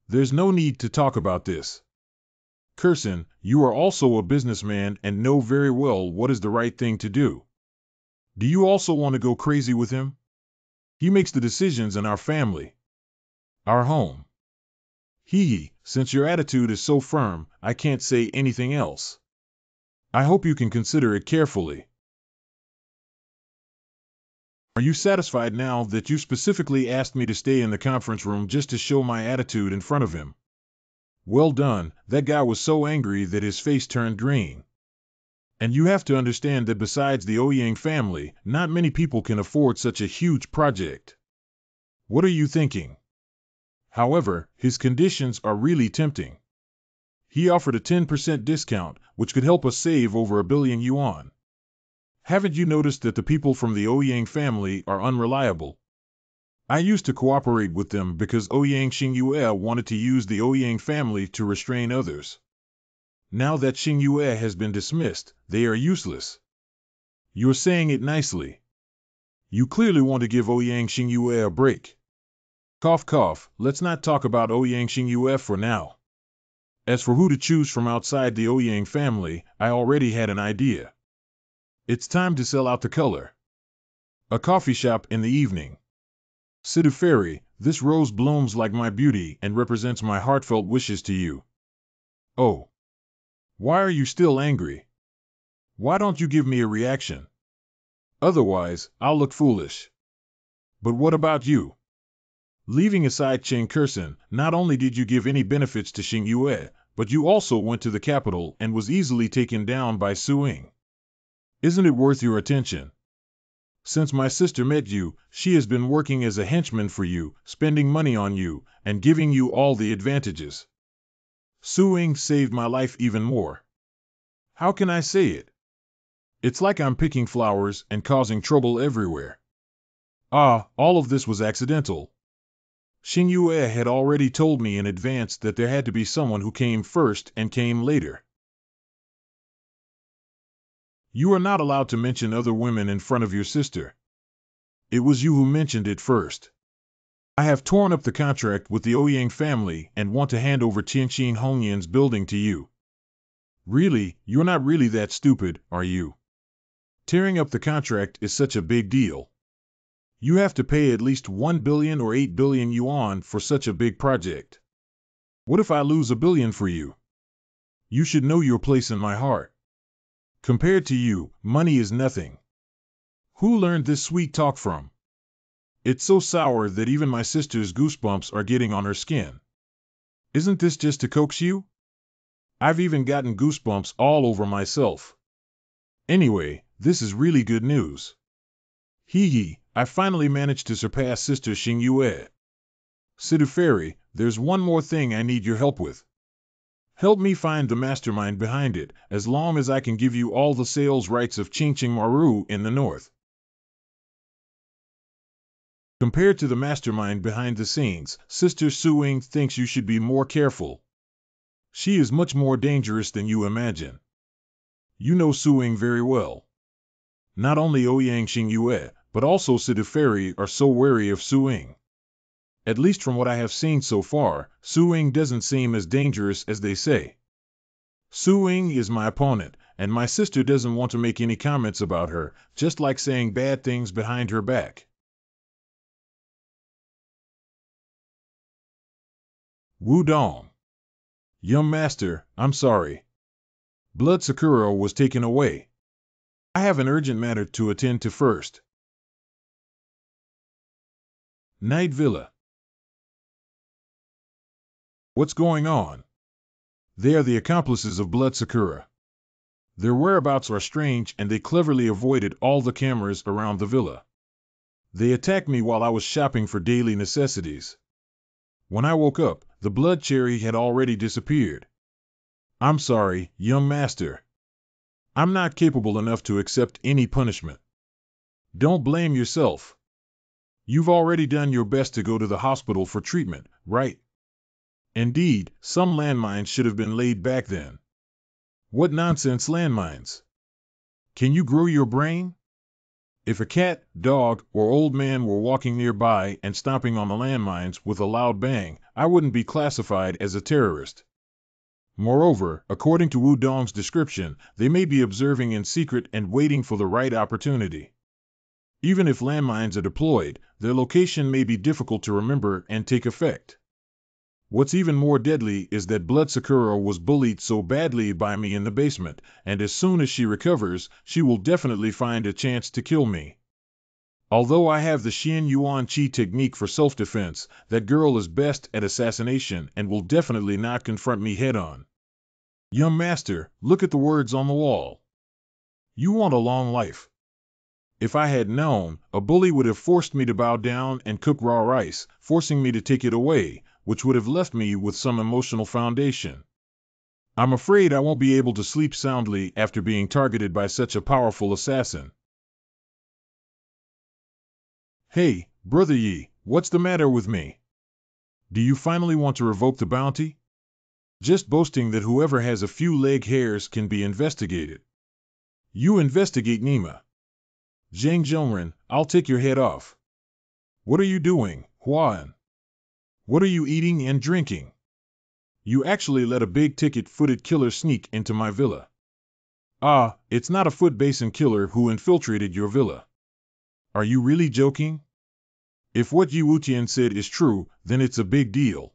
There's no need to talk about this. Curson, you are also a businessman and know very well what is the right thing to do. Do you also want to go crazy with him? He makes the decisions in our family. Our home. Since your attitude is so firm, I can't say anything else. I hope you can consider it carefully. Are you satisfied now that you specifically asked me to stay in the conference room just to show my attitude in front of him? Well done, that guy was so angry that his face turned green. And you have to understand that besides the Ouyang family, not many people can afford such a huge project. What are you thinking? However, his conditions are really tempting. He offered a 10% discount, which could help us save over 1 billion yuan. Haven't you noticed that the people from the Ouyang family are unreliable? I used to cooperate with them because Ouyang Xingyue wanted to use the Ouyang family to restrain others. Now that Xingyue has been dismissed, they are useless. You're saying it nicely. You clearly want to give Ouyang Xingyue a break. Cough cough, let's not talk about Ouyang Xingyue for now. As for who to choose from outside the Ouyang family, I already had an idea. It's time to sell out the color. A coffee shop in the evening. Siduferi, this rose blooms like my beauty and represents my heartfelt wishes to you. Oh. Why are you still angry? Why don't you give me a reaction? Otherwise, I'll look foolish. But what about you? Leaving aside Chen Kursen, not only did you give any benefits to Xingyue, but you also went to the capital and was easily taken down by Suing. Isn't it worth your attention? Since my sister met you, she has been working as a henchman for you, spending money on you, and giving you all the advantages. Suing saved my life even more. How can I say it? It's like I'm picking flowers and causing trouble everywhere. All of this was accidental. Xingyue had already told me in advance that there had to be someone who came first and came later. You are not allowed to mention other women in front of your sister. It was you who mentioned it first. I have torn up the contract with the Ouyang family and want to hand over Tianqin Hongyan's building to you. Really, you're not really that stupid, are you? Tearing up the contract is such a big deal. You have to pay at least 1 billion or 8 billion yuan for such a big project. What if I lose 1 billion for you? You should know your place in my heart. Compared to you, money is nothing. Who learned this sweet talk from? It's so sour that even my sister's goosebumps are getting on her skin. Isn't this just to coax you? I've even gotten goosebumps all over myself. Anyway, this is really good news. Hee, I finally managed to surpass Sister Xingyue. Siduferi, there's one more thing I need your help with. Help me find the mastermind behind it, as long as I can give you all the sales rights of Qingqing Maru in the north. Compared to the mastermind behind the scenes, Sister Suing thinks you should be more careful. She is much more dangerous than you imagine. You know Suing very well. Not only Ouyang Xingyue, but also Siduferi are so wary of Suing. At least from what I have seen so far, Suing doesn't seem as dangerous as they say. Suing is my opponent, and my sister doesn't want to make any comments about her, just like saying bad things behind her back. Wudong. Young master, I'm sorry. Blood Sakura was taken away. I have an urgent matter to attend to first. Night Villa. What's going on? They are the accomplices of Blood Sakura. Their whereabouts are strange and they cleverly avoided all the cameras around the villa. They attacked me while I was shopping for daily necessities. When I woke up, the blood cherry had already disappeared. I'm sorry, young master. I'm not capable enough to accept any punishment. Don't blame yourself. You've already done your best to go to the hospital for treatment, right? Indeed, some landmines should have been laid back then. What nonsense landmines? Can you grow your brain? If a cat, dog, or old man were walking nearby and stomping on the landmines with a loud bang, I wouldn't be classified as a terrorist. Moreover, according to Wudong's description, they may be observing in secret and waiting for the right opportunity. Even if landmines are deployed, their location may be difficult to remember and take effect. What's even more deadly is that Blood Sakura was bullied so badly by me in the basement, and as soon as she recovers, she will definitely find a chance to kill me. Although I have the Xian Yuan Qi technique for self-defense, that girl is best at assassination and will definitely not confront me head-on. Young master, look at the words on the wall. You want a long life. If I had known, a bully would have forced me to bow down and cook raw rice, forcing me to take it away, which would have left me with some emotional foundation. I'm afraid I won't be able to sleep soundly after being targeted by such a powerful assassin. Hey, Brother Yi, what's the matter with me? Do you finally want to revoke the bounty? Just boasting that whoever has a few leg hairs can be investigated. You investigate Nima. Zhang Zhongren, I'll take your head off. What are you doing, Huan? What are you eating and drinking? You actually let a big-ticket-footed killer sneak into my villa. Ah, it's not a foot-basin killer who infiltrated your villa. Are you really joking? If what Yi Wutian said is true, then it's a big deal.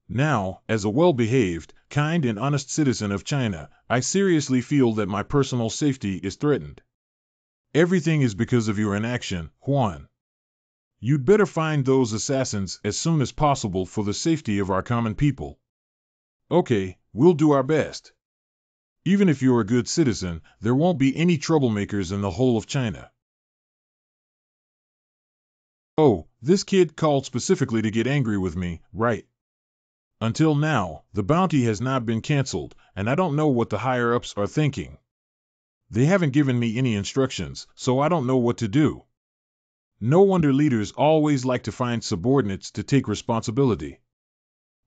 Now, as a well-behaved, kind and honest citizen of China, I seriously feel that my personal safety is threatened. Everything is because of your inaction, Huan. You'd better find those assassins as soon as possible for the safety of our common people. Okay, we'll do our best. Even if you're a good citizen, there won't be any troublemakers in the whole of China. Oh, this kid called specifically to get angry with me, right? Until now, the bounty has not been canceled, and I don't know what the higher-ups are thinking. They haven't given me any instructions, so I don't know what to do. No wonder leaders always like to find subordinates to take responsibility.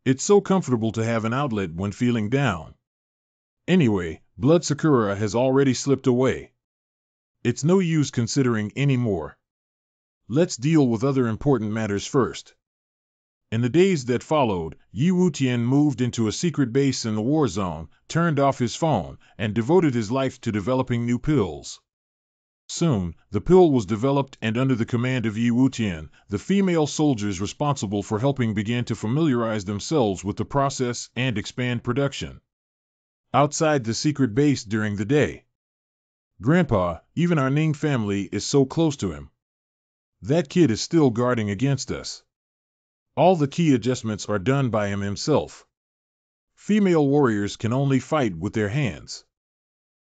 It's so comfortable to have an outlet when feeling down. Anyway, Blood Sakura has already slipped away. It's no use considering any more. Let's deal with other important matters first. In the days that followed, Yi Wutian moved into a secret base in the war zone, turned off his phone, and devoted his life to developing new pills. Soon, the pill was developed and under the command of Yi Wutian, the female soldiers responsible for helping began to familiarize themselves with the process and expand production. Outside the secret base during the day. Grandpa, even our Ning family is so close to him. That kid is still guarding against us. All the key adjustments are done by him himself. Female warriors can only fight with their hands.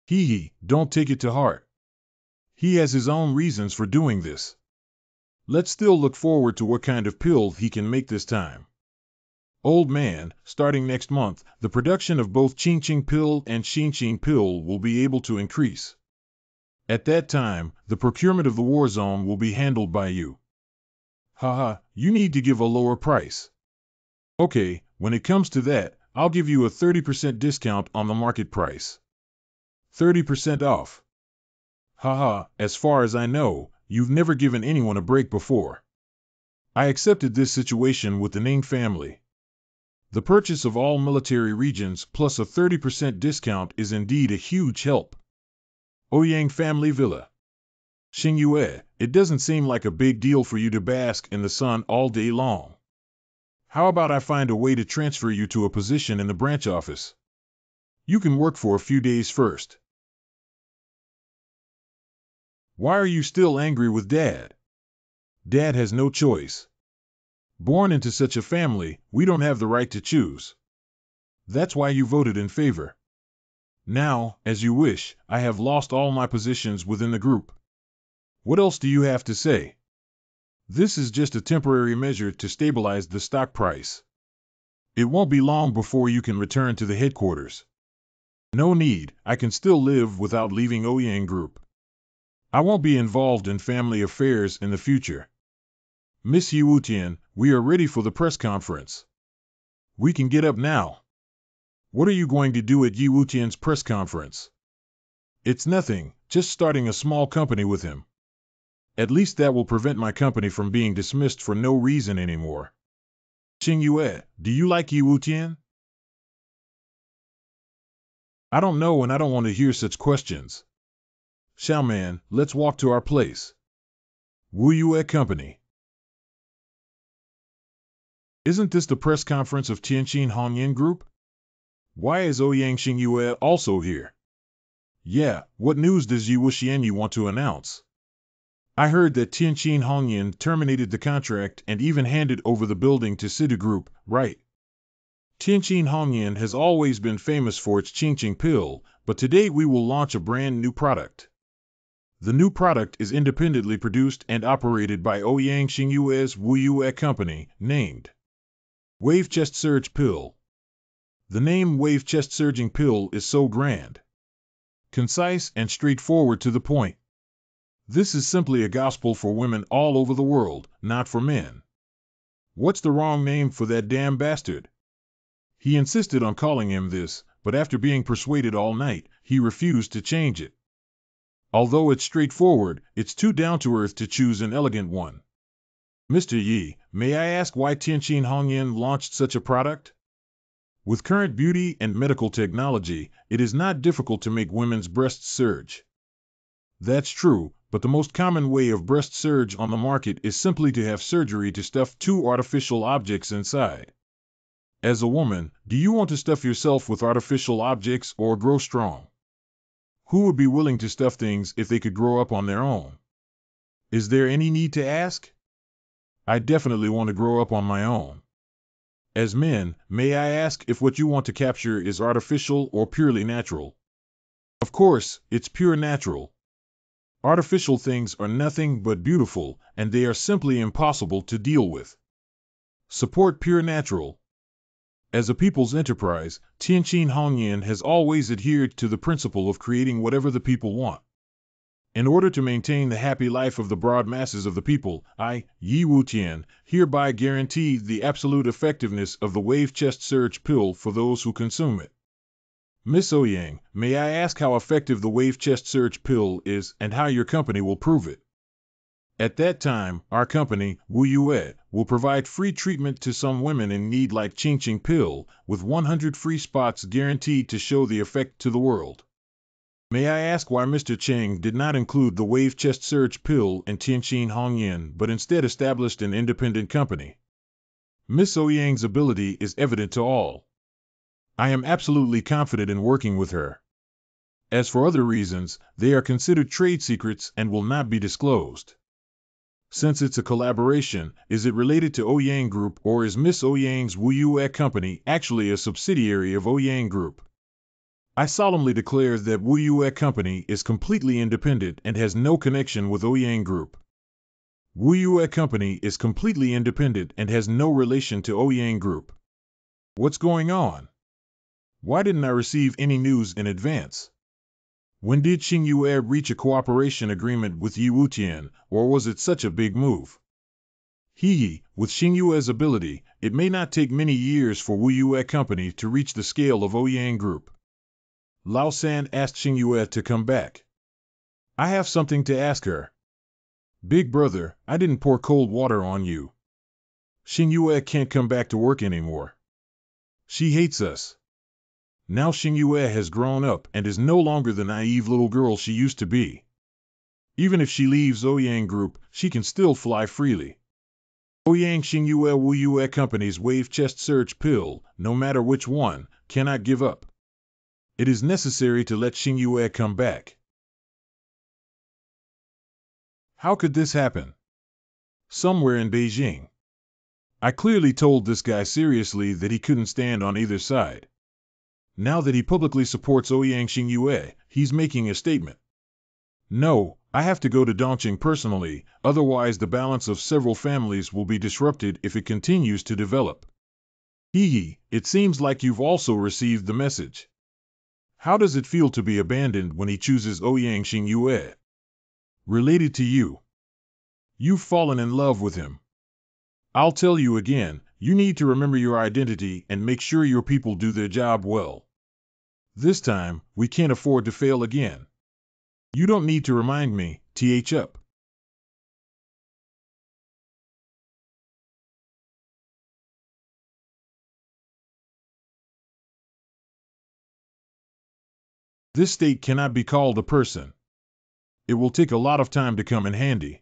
Hee, don't take it to heart. He has his own reasons for doing this. Let's still look forward to what kind of pill he can make this time. Old man, starting next month, the production of both Qingqing pill and Xinqing pill will be able to increase. At that time, the procurement of the war zone will be handled by you. Haha, you need to give a lower price. Okay, when it comes to that, I'll give you a 30% discount on the market price. 30% off. Haha, as far as I know, you've never given anyone a break before. I accepted this situation with the Ning family. The purchase of all military regions plus a 30% discount is indeed a huge help. Ouyang family villa. Xingyue, it doesn't seem like a big deal for you to bask in the sun all day long. How about I find a way to transfer you to a position in the branch office? You can work for a few days first. Why are you still angry with Dad? Dad has no choice. Born into such a family, we don't have the right to choose. That's why you voted in favor. Now, as you wish, I have lost all my positions within the group. What else do you have to say? This is just a temporary measure to stabilize the stock price. It won't be long before you can return to the headquarters. No need, I can still live without leaving Ouyang Group. I won't be involved in family affairs in the future. Miss Yi Wutian, we are ready for the press conference. We can get up now. What are you going to do at Yi Wutian's press conference? It's nothing, just starting a small company with him. At least that will prevent my company from being dismissed for no reason anymore. Xingyue, do you like Yi Wutian? I don't know and I don't want to hear such questions. Xiaoman, let's walk to our place. Wu Yue Company. Isn't this the press conference of Tianqin Hongyan Group? Why is Ouyang Xingyue also here? Yeah, what news does Yi Wuxianyi want to announce? I heard that Tianqin Hongyan terminated the contract and even handed over the building to Citigroup, right? Tianqin Hongyan has always been famous for its Qingqing pill, but today we will launch a brand new product. The new product is independently produced and operated by Ouyang Xingyue's Wu Yue Company, named Wave Chest Surge Pill. The name Wave Chest Surging Pill is so grand, concise and straightforward to the point. This is simply a gospel for women all over the world, not for men. What's the wrong name for that damn bastard? He insisted on calling him this, but after being persuaded all night, he refused to change it. Although it's straightforward, it's too down-to-earth to choose an elegant one. Mr. Yi, may I ask why Tianqin Hongyan launched such a product? With current beauty and medical technology, it is not difficult to make women's breasts surge. That's true, but the most common way of breast surge on the market is simply to have surgery to stuff two artificial objects inside. As a woman, do you want to stuff yourself with artificial objects or grow strong? Who would be willing to stuff things if they could grow up on their own? Is there any need to ask? I definitely want to grow up on my own. As men, may I ask if what you want to capture is artificial or purely natural? Of course, it's pure natural. Artificial things are nothing but beautiful, and they are simply impossible to deal with. Support pure natural. As a people's enterprise, Tianqin Hongyan has always adhered to the principle of creating whatever the people want. In order to maintain the happy life of the broad masses of the people, I, Yi Wutian, hereby guarantee the absolute effectiveness of the wave chest surge pill for those who consume it. Miss Ouyang, may I ask how effective the wave chest surge pill is and how your company will prove it? At that time, our company, Wu Yue, will provide free treatment to some women in need like Qingqing pill, with 100 free spots guaranteed to show the effect to the world. May I ask why Mr. Cheng did not include the wave chest surge pill in Tianqin Hongyan but instead established an independent company? Miss Ouyang's ability is evident to all. I am absolutely confident in working with her. As for other reasons, they are considered trade secrets and will not be disclosed. Since it's a collaboration, is it related to Ouyang Group or is Miss Ouyang's Wu Yue company actually a subsidiary of Ouyang Group? I solemnly declare that Wu Yue company is completely independent and has no connection with Ouyang Group. Wu Yue company is completely independent and has no relation to Ouyang Group. What's going on? Why didn't I receive any news in advance? When did Xingyue reach a cooperation agreement with Yi Wutian, or was it such a big move? With Xingyue's ability, it may not take many years for Wu Yue company to reach the scale of Ouyang Group. Lao San asked Xingyue to come back. I have something to ask her. Big brother, I didn't pour cold water on you. Xingyue can't come back to work anymore. She hates us. Now Xingyue has grown up and is no longer the naive little girl she used to be. Even if she leaves Ouyang Group, she can still fly freely. Ouyang Xingyue Wu Yue Company's wave chest surge pill, no matter which one, cannot give up. It is necessary to let Xingyue come back. How could this happen? Somewhere in Beijing. I clearly told this guy seriously that he couldn't stand on either side. Now that he publicly supports Ouyang Xingyue, he's making a statement. No, I have to go to Dongqing personally, otherwise the balance of several families will be disrupted if it continues to develop. It seems like you've also received the message. How does it feel to be abandoned when he chooses Ouyang Xingyue? Related to you. You've fallen in love with him. I'll tell you again, you need to remember your identity and make sure your people do their job well. This time, we can't afford to fail again. You don't need to remind me, th up. This state cannot be called a person. It will take a lot of time to come in handy.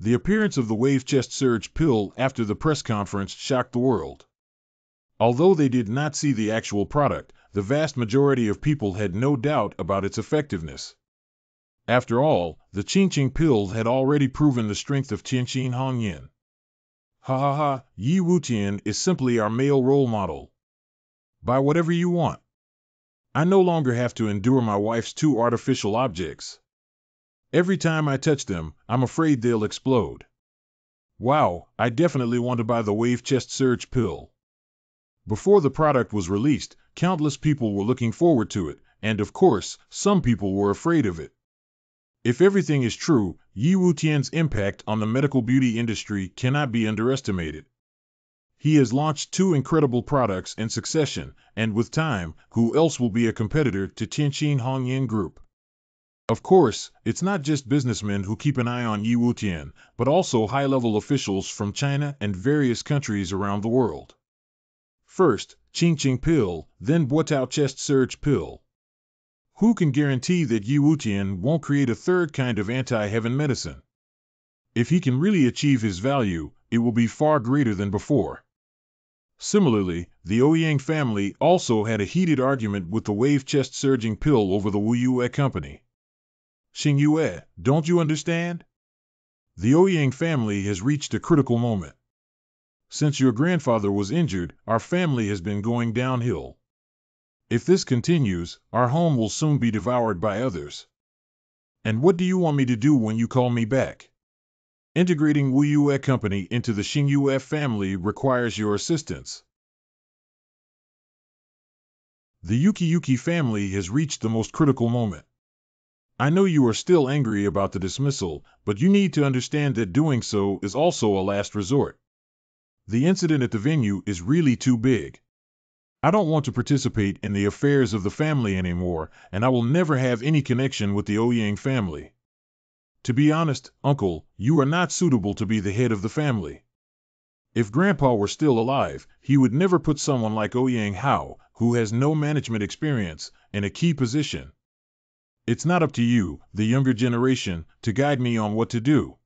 The appearance of the wave chest surge pill after the press conference shocked the world. Although they did not see the actual product, the vast majority of people had no doubt about its effectiveness. After all, the Qingqing pill had already proven the strength of Tianqin Hongyan. Ha ha ha, Yi Wutian is simply our male role model. Buy whatever you want. I no longer have to endure my wife's two artificial objects. Every time I touch them, I'm afraid they'll explode. Wow, I definitely want to buy the wave chest surge pill. Before the product was released, countless people were looking forward to it, and of course, some people were afraid of it. If everything is true, Yi Wutian's impact on the medical beauty industry cannot be underestimated. He has launched 2 incredible products in succession, and with time, who else will be a competitor to Tianqin Hongyan Group? Of course, it's not just businessmen who keep an eye on Yi Wutian, but also high-level officials from China and various countries around the world. First, Qingqing pill, then Boitao chest surge pill. Who can guarantee that Yi Wutian won't create a third kind of anti-heaven medicine? If he can really achieve his value, it will be far greater than before. Similarly, the Ouyang family also had a heated argument with the wave chest surging pill over the Wu Yue company. Xing Yue, don't you understand? The Ouyang family has reached a critical moment. Since your grandfather was injured, our family has been going downhill. If this continues, our home will soon be devoured by others. And what do you want me to do when you call me back? Integrating Wu Yue company into the Xing Yue family requires your assistance. The Yuki family has reached the most critical moment. I know you are still angry about the dismissal, but you need to understand that doing so is also a last resort. The incident at the venue is really too big. I don't want to participate in the affairs of the family anymore, and I will never have any connection with the Ouyang family. To be honest, Uncle, you are not suitable to be the head of the family. If Grandpa were still alive, he would never put someone like Ouyang Hao, who has no management experience, in a key position. It's not up to you, the younger generation, to guide me on what to do.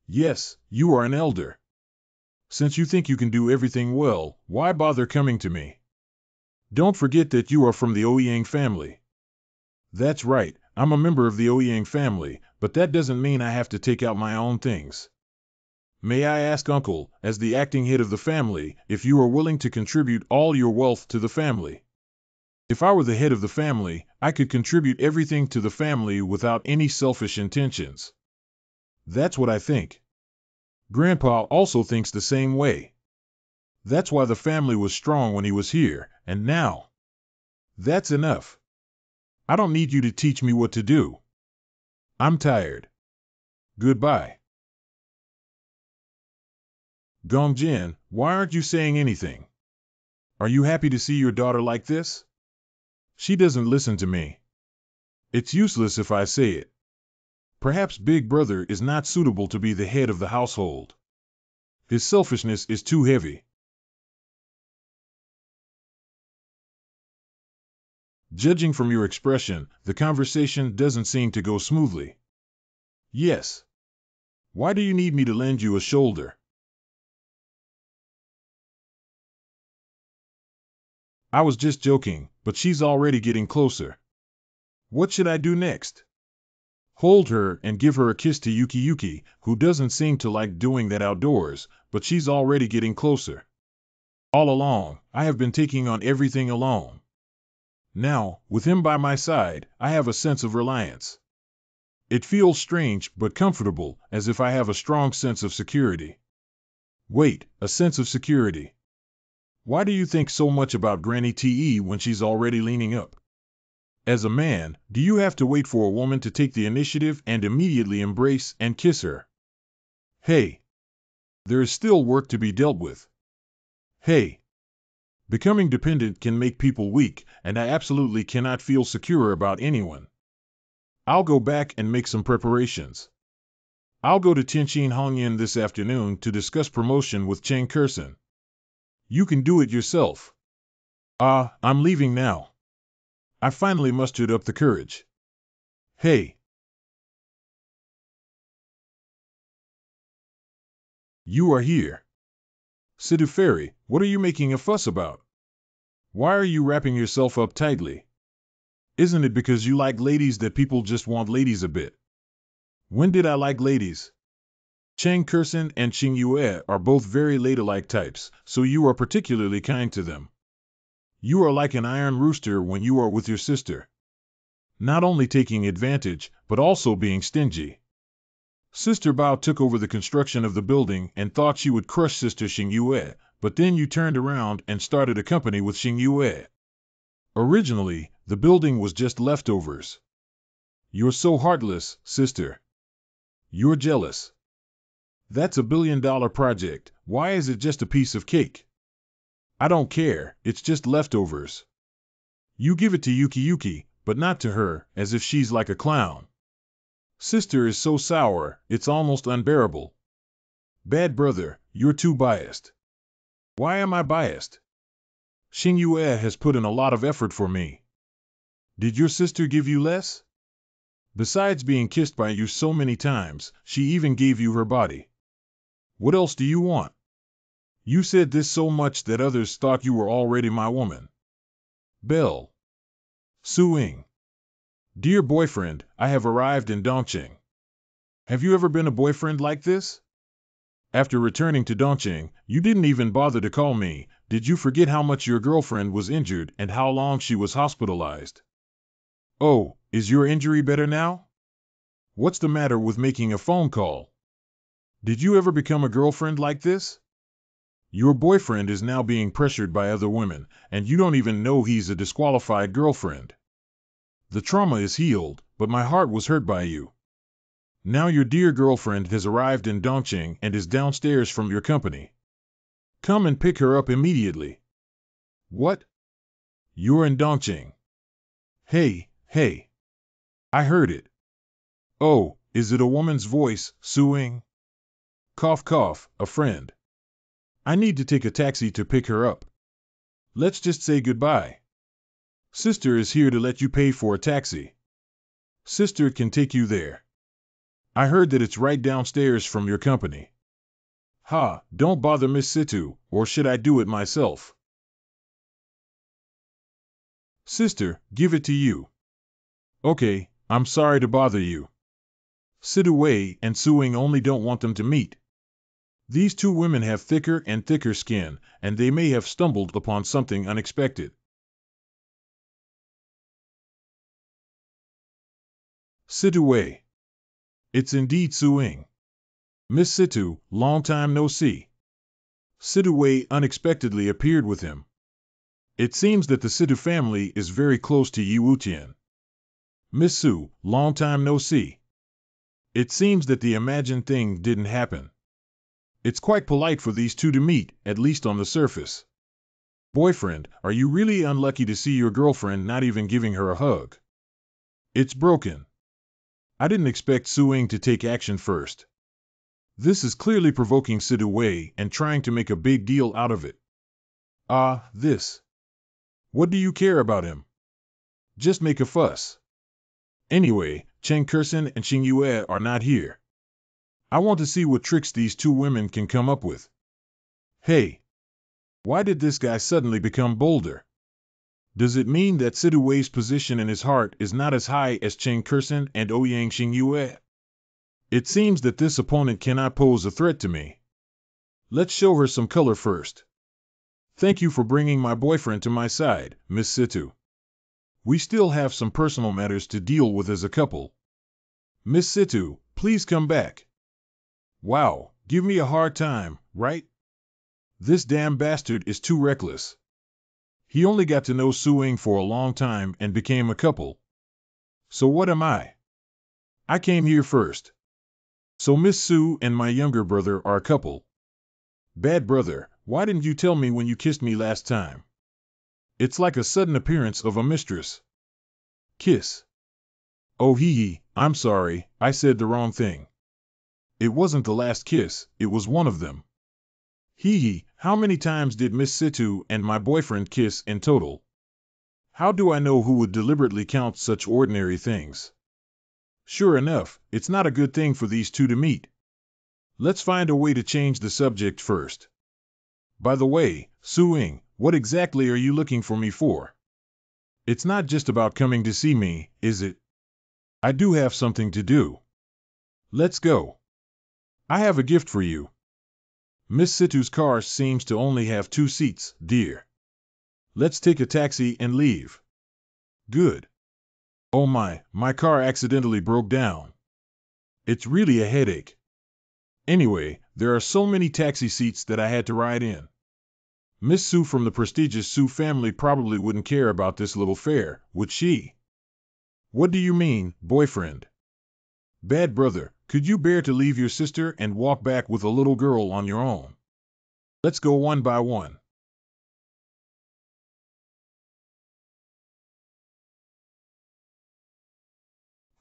Yes, you are an elder. Since you think you can do everything well, why bother coming to me? Don't forget that you are from the Ouyang family. That's right, I'm a member of the Ouyang family, but that doesn't mean I have to take out my own things. May I ask, Uncle, as the acting head of the family, if you are willing to contribute all your wealth to the family? If I were the head of the family, I could contribute everything to the family without any selfish intentions. That's what I think. Grandpa also thinks the same way. That's why the family was strong when he was here, and now. That's enough. I don't need you to teach me what to do. I'm tired. Goodbye. Gongjin, why aren't you saying anything? Are you happy to see your daughter like this? She doesn't listen to me. It's useless if I say it. Perhaps Big Brother is not suitable to be the head of the household. His selfishness is too heavy. Judging from your expression, the conversation doesn't seem to go smoothly. Yes. Why do you need me to lend you a shoulder? I was just joking, but she's already getting closer. What should I do next? Hold her and give her a kiss to Yuki, who doesn't seem to like doing that outdoors, but she's already getting closer. All along, I have been taking on everything alone. Now, with him by my side, I have a sense of reliance. It feels strange but comfortable, as if I have a strong sense of security. Wait, a sense of security. Why do you think so much about Granny Te when she's already leaning up? As a man, do you have to wait for a woman to take the initiative and immediately embrace and kiss her? Hey! There is still work to be dealt with. Hey! Becoming dependent can make people weak, and I absolutely cannot feel secure about anyone. I'll go back and make some preparations. I'll go to Tianqin Hongyan this afternoon to discuss promotion with Cheng Kursen. You can do it yourself. I'm leaving now. I finally mustered up the courage. Hey! You are here. Sidu Fairy, what are you making a fuss about? Why are you wrapping yourself up tightly? Isn't it because you like ladies that people just want ladies a bit? When did I like ladies? Cheng Kursen and Xing Yue are both very ladylike types, so you are particularly kind to them. You are like an iron rooster when you are with your sister. Not only taking advantage, but also being stingy. Sister Bao took over the construction of the building and thought she would crush Sister Xing Yue, but then you turned around and started a company with Xing Yue. Originally, the building was just leftovers. You're so heartless, sister. You're jealous. That's a billion-dollar project. Why is it just a piece of cake? I don't care, it's just leftovers. You give it to Yuki, but not to her, as if she's like a clown. Sister is so sour, it's almost unbearable. Bad brother, you're too biased. Why am I biased? Xingyue has put in a lot of effort for me. Did your sister give you less? Besides being kissed by you so many times, she even gave you her body. What else do you want? You said this so much that others thought you were already my woman. Belle. Suing. Dear boyfriend, I have arrived in Dongqing. Have you ever been a boyfriend like this? After returning to Dongqing, you didn't even bother to call me. Did you forget how much your girlfriend was injured and how long she was hospitalized? Oh, is your injury better now? What's the matter with making a phone call? Did you ever become a girlfriend like this? Your boyfriend is now being pressured by other women, and you don't even know he's a disqualified girlfriend. The trauma is healed, but my heart was hurt by you. Now your dear girlfriend has arrived in Dongqing and is downstairs from your company. Come and pick her up immediately. What? You're in Dongqing. Hey, hey. I heard it. Oh, is it a woman's voice, Suing? Cough cough, a friend. I need to take a taxi to pick her up. Let's just say goodbye. Sister is here to let you pay for a taxi. Sister can take you there. I heard that it's right downstairs from your company. Ha, don't bother Miss Situ, or should I do it myself? Sister, give it to you. Okay, I'm sorry to bother you. Situ and Suing only don't want them to meet. These two women have thicker and thicker skin, and they may have stumbled upon something unexpected. Situ. It's indeed Suing. Miss Situ, long time no see. Situ unexpectedly appeared with him. It seems that the Situ family is very close to Yi Wutian. Miss Su, long time no see. It seems that the imagined thing didn't happen. It's quite polite for these two to meet, at least on the surface. Boyfriend, are you really unlucky to see your girlfriend not even giving her a hug? It's broken. I didn't expect Suing to take action first. This is clearly provoking Situ and trying to make a big deal out of it. This. What do you care about him? Just make a fuss. Anyway, Chen Kursen and Xingyue are not here. I want to see what tricks these two women can come up with. Hey. Why did this guy suddenly become bolder? Does it mean that Situ's position in his heart is not as high as Chen Kursen and Ouyang Xingyue? It seems that this opponent cannot pose a threat to me. Let's show her some color first. Thank you for bringing my boyfriend to my side, Miss Situ. We still have some personal matters to deal with as a couple. Miss Situ, please come back. Wow, give me a hard time, right? This damn bastard is too reckless. He only got to know Suing for a long time and became a couple. So what am I? I came here first. So Miss Su and my younger brother are a couple. Bad brother, why didn't you tell me when you kissed me last time? It's like a sudden appearance of a mistress. Kiss. Oh I'm sorry, I said the wrong thing. It wasn't the last kiss, it was one of them. How many times did Miss Situ and my boyfriend kiss in total? How do I know who would deliberately count such ordinary things? Sure enough, it's not a good thing for these two to meet. Let's find a way to change the subject first. By the way, Suing, what exactly are you looking for me for? It's not just about coming to see me, is it? I do have something to do. Let's go. I have a gift for you. Miss Situ's car seems to only have 2 seats, dear. Let's take a taxi and leave. Good. Oh my car accidentally broke down. It's really a headache. Anyway, there are so many taxi seats that I had to ride in. Miss Su from the prestigious Su family probably wouldn't care about this little fare, would she? What do you mean, boyfriend? Bad brother, could you bear to leave your sister and walk back with a little girl on your own? Let's go one by one.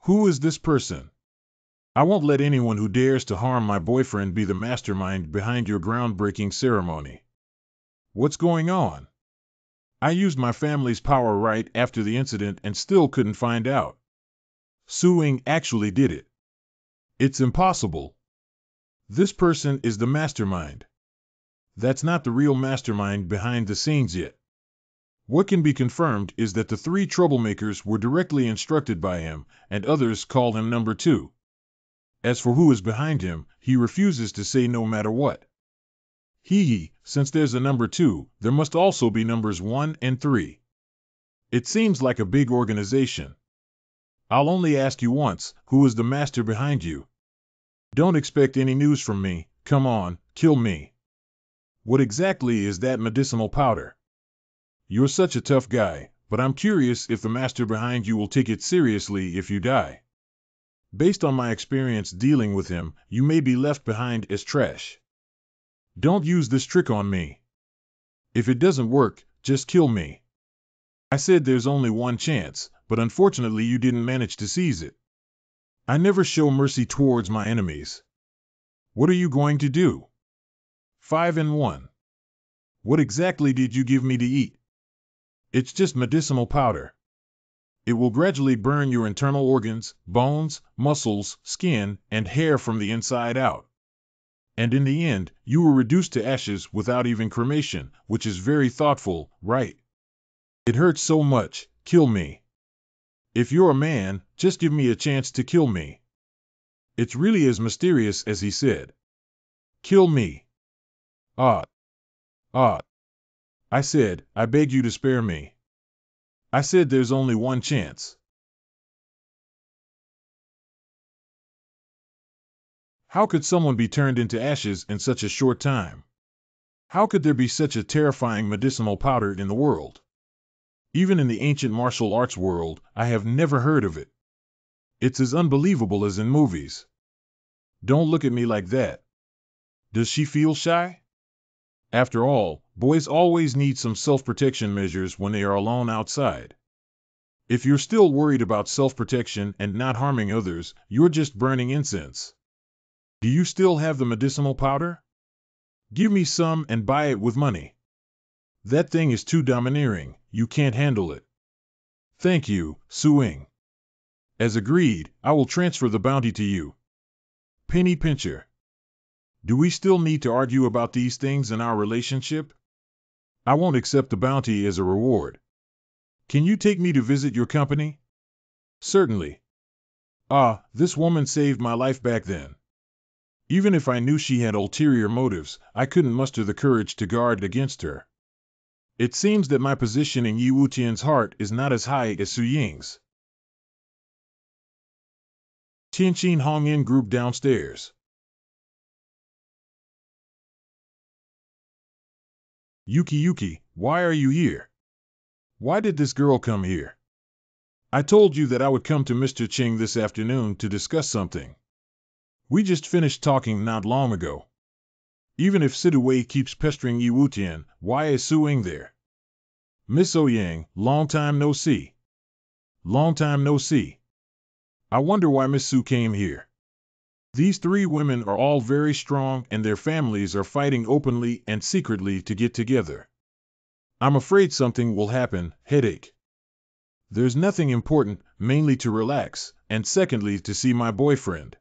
Who is this person? I won't let anyone who dares to harm my boyfriend be the mastermind behind your groundbreaking ceremony. What's going on? I used my family's power right after the incident and still couldn't find out. Suing actually did it. It's impossible. This person is the mastermind. That's not the real mastermind behind the scenes yet. What can be confirmed is that the three troublemakers were directly instructed by him, and others call him number two. As for who is behind him, he refuses to say no matter what. Since there's a number two, there must also be numbers 1 and 3. It seems like a big organization. I'll only ask you once, who is the master behind you? Don't expect any news from me, come on, kill me. What exactly is that medicinal powder? You're such a tough guy, but I'm curious if the master behind you will take it seriously if you die. Based on my experience dealing with him, you may be left behind as trash. Don't use this trick on me. If it doesn't work, just kill me. I said there's only one chance, but unfortunately you didn't manage to seize it. I never show mercy towards my enemies. What are you going to do? 5 and 1. What exactly did you give me to eat? It's just medicinal powder. It will gradually burn your internal organs, bones, muscles, skin, and hair from the inside out. And in the end, you were reduced to ashes without even cremation, which is very thoughtful, right? It hurts so much, kill me. If you're a man, just give me a chance to kill me. It's really as mysterious as he said. Kill me. Ah. I said, I beg you to spare me. I said there's only one chance. How could someone be turned into ashes in such a short time? How could there be such a terrifying medicinal powder in the world? Even in the ancient martial arts world, I have never heard of it. It's as unbelievable as in movies. Don't look at me like that. Does she feel shy? After all, boys always need some self-protection measures when they are alone outside. If you're still worried about self-protection and not harming others, you're just burning incense. Do you still have the medicinal powder? Give me some and buy it with money. That thing is too domineering, you can't handle it. Thank you, Suing. As agreed, I will transfer the bounty to you. Penny pincher. Do we still need to argue about these things in our relationship? I won't accept the bounty as a reward. Can you take me to visit your company? Certainly. This woman saved my life back then. Even if I knew she had ulterior motives, I couldn't muster the courage to guard against her. It seems that my position in Yi Wutian's heart is not as high as Su Ying's. Tianqin Hongyan group downstairs. Yuki, why are you here? Why did this girl come here? I told you that I would come to Mr. Ching this afternoon to discuss something. We just finished talking not long ago. Even if Sidawei keeps pestering Yi Wutian, why is Suing there? Miss Ouyang, long time no see. Long time no see. I wonder why Miss Su came here. These three women are all very strong and their families are fighting openly and secretly to get together. I'm afraid something will happen, headache. There's nothing important, mainly to relax, and secondly to see my boyfriend.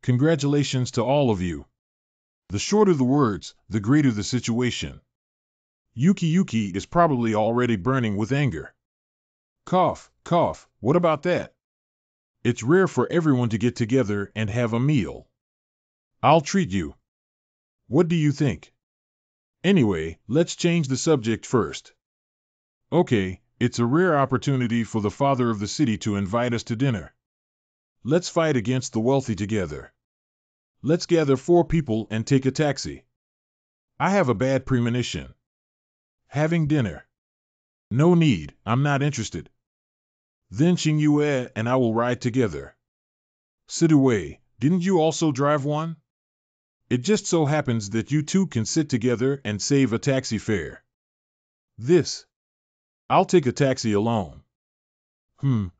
Congratulations to all of you. The shorter the words, the greater the situation. Yuki is probably already burning with anger. Cough, what about that? It's rare for everyone to get together and have a meal. I'll treat you. What do you think? Anyway, let's change the subject first. Okay, it's a rare opportunity for the father of the city to invite us to dinner. Let's fight against the wealthy together. Let's gather 4 people and take a taxi. I have a bad premonition. Having dinner. No need, I'm not interested. Then Xingyue and I will ride together. Sidue, didn't you also drive one? It just so happens that you two can sit together and save a taxi fare. This. I'll take a taxi alone.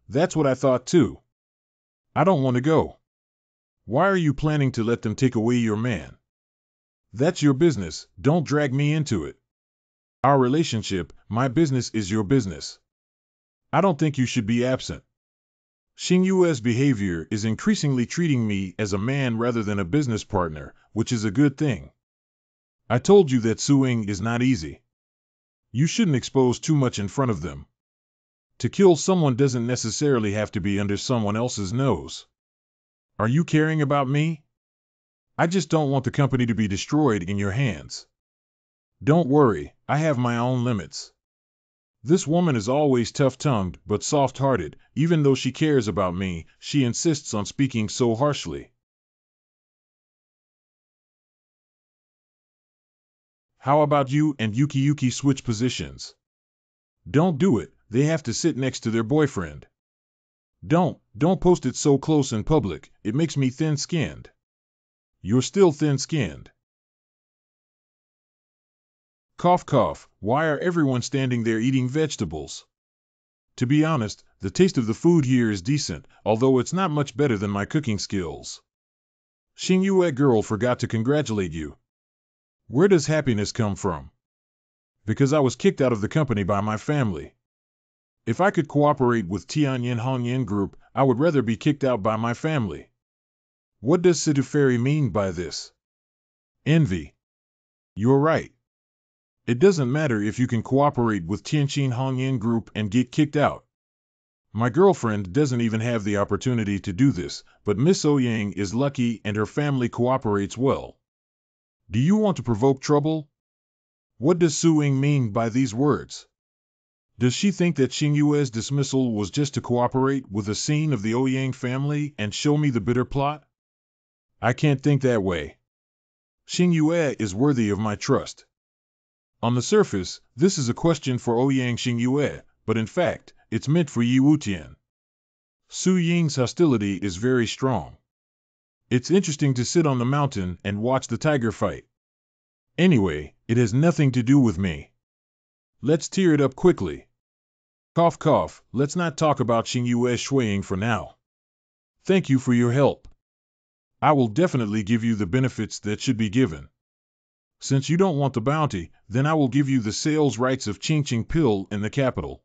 That's what I thought too. I don't want to go. Why are you planning to let them take away your man? That's your business, don't drag me into it. Our relationship, my business is your business. I don't think you should be absent. Xingyue's behavior is increasingly treating me as a man rather than a business partner, which is a good thing. I told you that suing is not easy. You shouldn't expose too much in front of them. To kill someone doesn't necessarily have to be under someone else's nose. Are you caring about me? I just don't want the company to be destroyed in your hands. Don't worry, I have my own limits. This woman is always tough-tongued but soft-hearted. Even though she cares about me, she insists on speaking so harshly. How about you and Yuki switch positions? Don't do it, they have to sit next to their boyfriend. Don't post it so close in public, it makes me thin-skinned. You're still thin-skinned. Cough cough, why are everyone standing there eating vegetables? To be honest, the taste of the food here is decent, although it's not much better than my cooking skills. Xingyue girl forgot to congratulate you. Where does happiness come from? Because I was kicked out of the company by my family. If I could cooperate with Tianyin Hongyan Group, I would rather be kicked out by my family. What does Situferi mean by this? Envy. You're right. It doesn't matter if you can cooperate with Tianjin Hongyan Group and get kicked out. My girlfriend doesn't even have the opportunity to do this, but Miss Ouyang is lucky and her family cooperates well. Do you want to provoke trouble? What does Suing mean by these words? Does she think that Xingyue's dismissal was just to cooperate with a scene of the Ouyang family and show me the bitter plot? I can't think that way. Xingyue is worthy of my trust. On the surface, this is a question for Ouyang Xingyue, but in fact, it's meant for Yi Wutian. Su Ying's hostility is very strong. It's interesting to sit on the mountain and watch the tiger fight. Anyway, it has nothing to do with me. Let's tear it up quickly. Cough cough, let's not talk about Xingyue Shuiying for now. Thank you for your help. I will definitely give you the benefits that should be given. Since you don't want the bounty, then I will give you the sales rights of Qingqing Pill in the capital.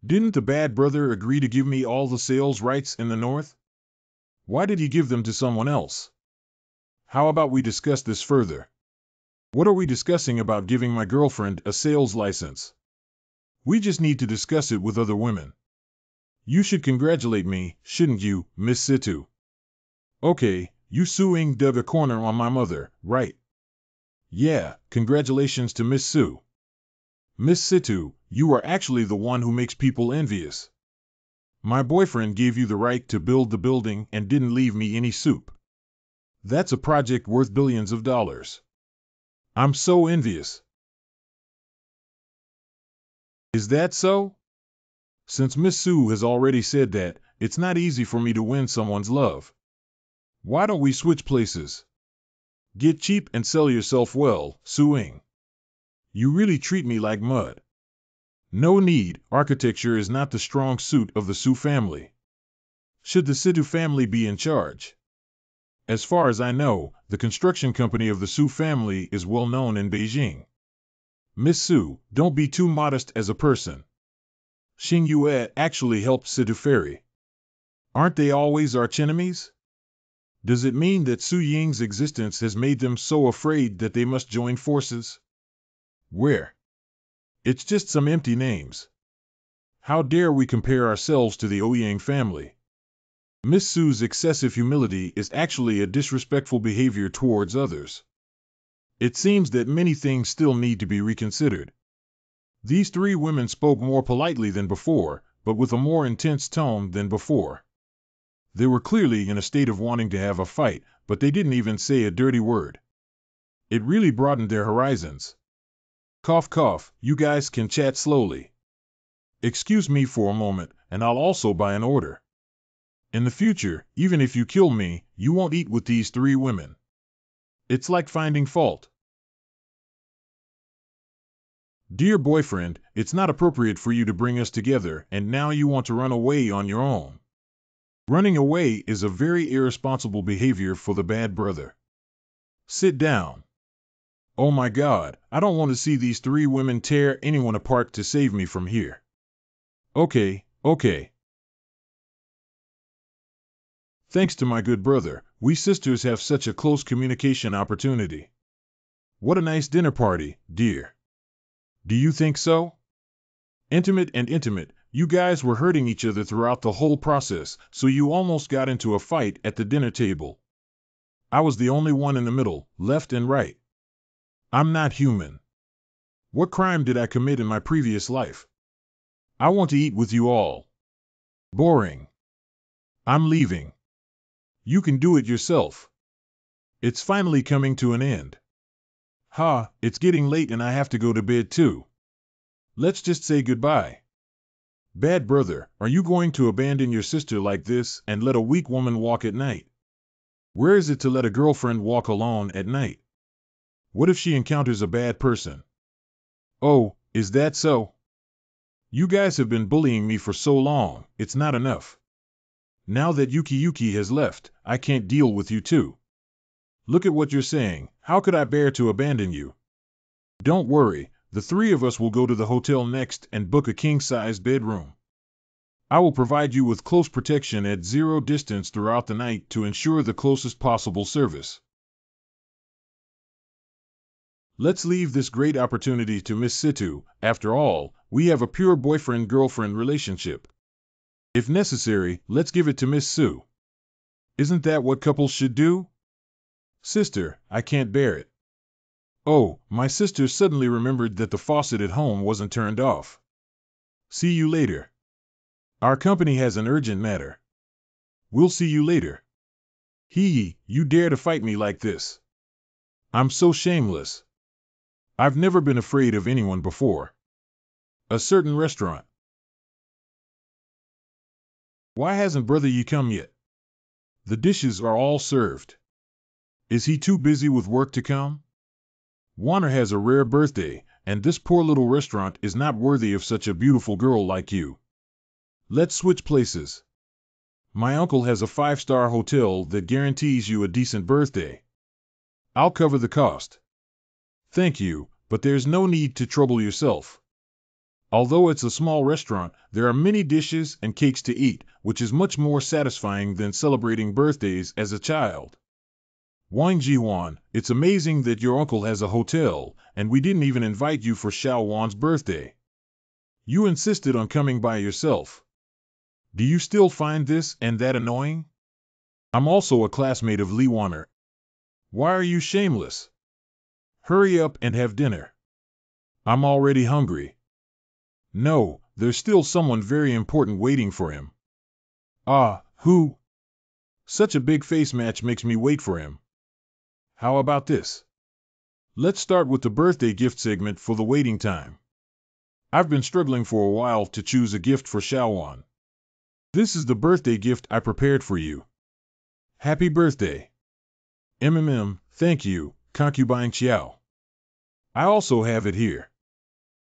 Didn't the bad brother agree to give me all the sales rights in the north? Why did he give them to someone else? How about we discuss this further? What are we discussing about giving my girlfriend a sales license? We just need to discuss it with other women. You should congratulate me, shouldn't you, Miss Situ? Okay, you Suing dug a corner on my mother, right? Yeah, congratulations to Miss Su. Miss Situ, you are actually the one who makes people envious. My boyfriend gave you the right to build the building and didn't leave me any soup. That's a project worth billions of dollars. I'm so envious. Is that so? Since Miss Su has already said that, it's not easy for me to win someone's love. Why don't we switch places? Get cheap and sell yourself well, Suing. You really treat me like mud. No need, architecture is not the strong suit of the Su family. Should the Situ family be in charge? As far as I know, the construction company of the Su family is well known in Beijing. Miss Su, don't be too modest as a person. Xingyue actually helped Situferi. Aren't they always archenemies? Does it mean that Su Ying's existence has made them so afraid that they must join forces? Where? It's just some empty names. How dare we compare ourselves to the Ouyang family? Miss Su's excessive humility is actually a disrespectful behavior towards others. It seems that many things still need to be reconsidered. These three women spoke more politely than before, but with a more intense tone than before. They were clearly in a state of wanting to have a fight, but they didn't even say a dirty word. It really broadened their horizons. Cough, cough, you guys can chat slowly. Excuse me for a moment, and I'll also buy an order. In the future, even if you kill me, you won't eat with these 3 women. It's like finding fault. Dear boyfriend, it's not appropriate for you to bring us together, and now you want to run away on your own. Running away is a very irresponsible behavior for the bad brother. Sit down. Oh my God, I don't want to see these 3 women tear anyone apart to save me from here. Okay. Thanks to my good brother, we sisters have such a close communication opportunity. What a nice dinner party, dear. Do you think so? Intimate and intimate, you guys were hurting each other throughout the whole process, so you almost got into a fight at the dinner table. I was the only one in the middle, left and right. I'm not human. What crime did I commit in my previous life? I want to eat with you all. Boring. I'm leaving. You can do it yourself. It's finally coming to an end. Ha, it's getting late and I have to go to bed too. Let's just say goodbye. Bad brother, are you going to abandon your sister like this and let a weak woman walk at night? Where is it to let a girlfriend walk alone at night? What if she encounters a bad person? Oh, is that so? You guys have been bullying me for so long, it's not enough. Now that Yuki has left, I can't deal with you too. Look at what you're saying, how could I bear to abandon you? Don't worry, the 3 of us will go to the hotel next and book a king-size bedroom. I will provide you with close protection at 0 distance throughout the night to ensure the closest possible service. Let's leave this great opportunity to Miss Situ. After all, we have a pure boyfriend-girlfriend relationship. If necessary, let's give it to Miss Sue. Isn't that what couples should do? Sister, I can't bear it. Oh, my sister suddenly remembered that the faucet at home wasn't turned off. See you later. Our company has an urgent matter. We'll see you later. Hee, you dare to fight me like this. I'm so shameless. I've never been afraid of anyone before. A certain restaurant. Why hasn't Brother Yi come yet? The dishes are all served. Is he too busy with work to come? Warner has a rare birthday, and this poor little restaurant is not worthy of such a beautiful girl like you. Let's switch places. My uncle has a 5-star hotel that guarantees you a decent birthday. I'll cover the cost. Thank you, but there's no need to trouble yourself. Although it's a small restaurant, there are many dishes and cakes to eat, which is much more satisfying than celebrating birthdays as a child. Wang Jiwan, it's amazing that your uncle has a hotel, and we didn't even invite you for Xiao Wan's birthday. You insisted on coming by yourself. Do you still find this and that annoying? I'm also a classmate of Li Warner. Why are you shameless? Hurry up and have dinner. I'm already hungry. No, there's still someone very important waiting for him. Ah, who? Such a big face match makes me wait for him. How about this? Let's start with the birthday gift segment for the waiting time. I've been struggling for a while to choose a gift for Xiaowan. This is the birthday gift I prepared for you. Happy birthday. Thank you, concubine Xiao. I also have it here.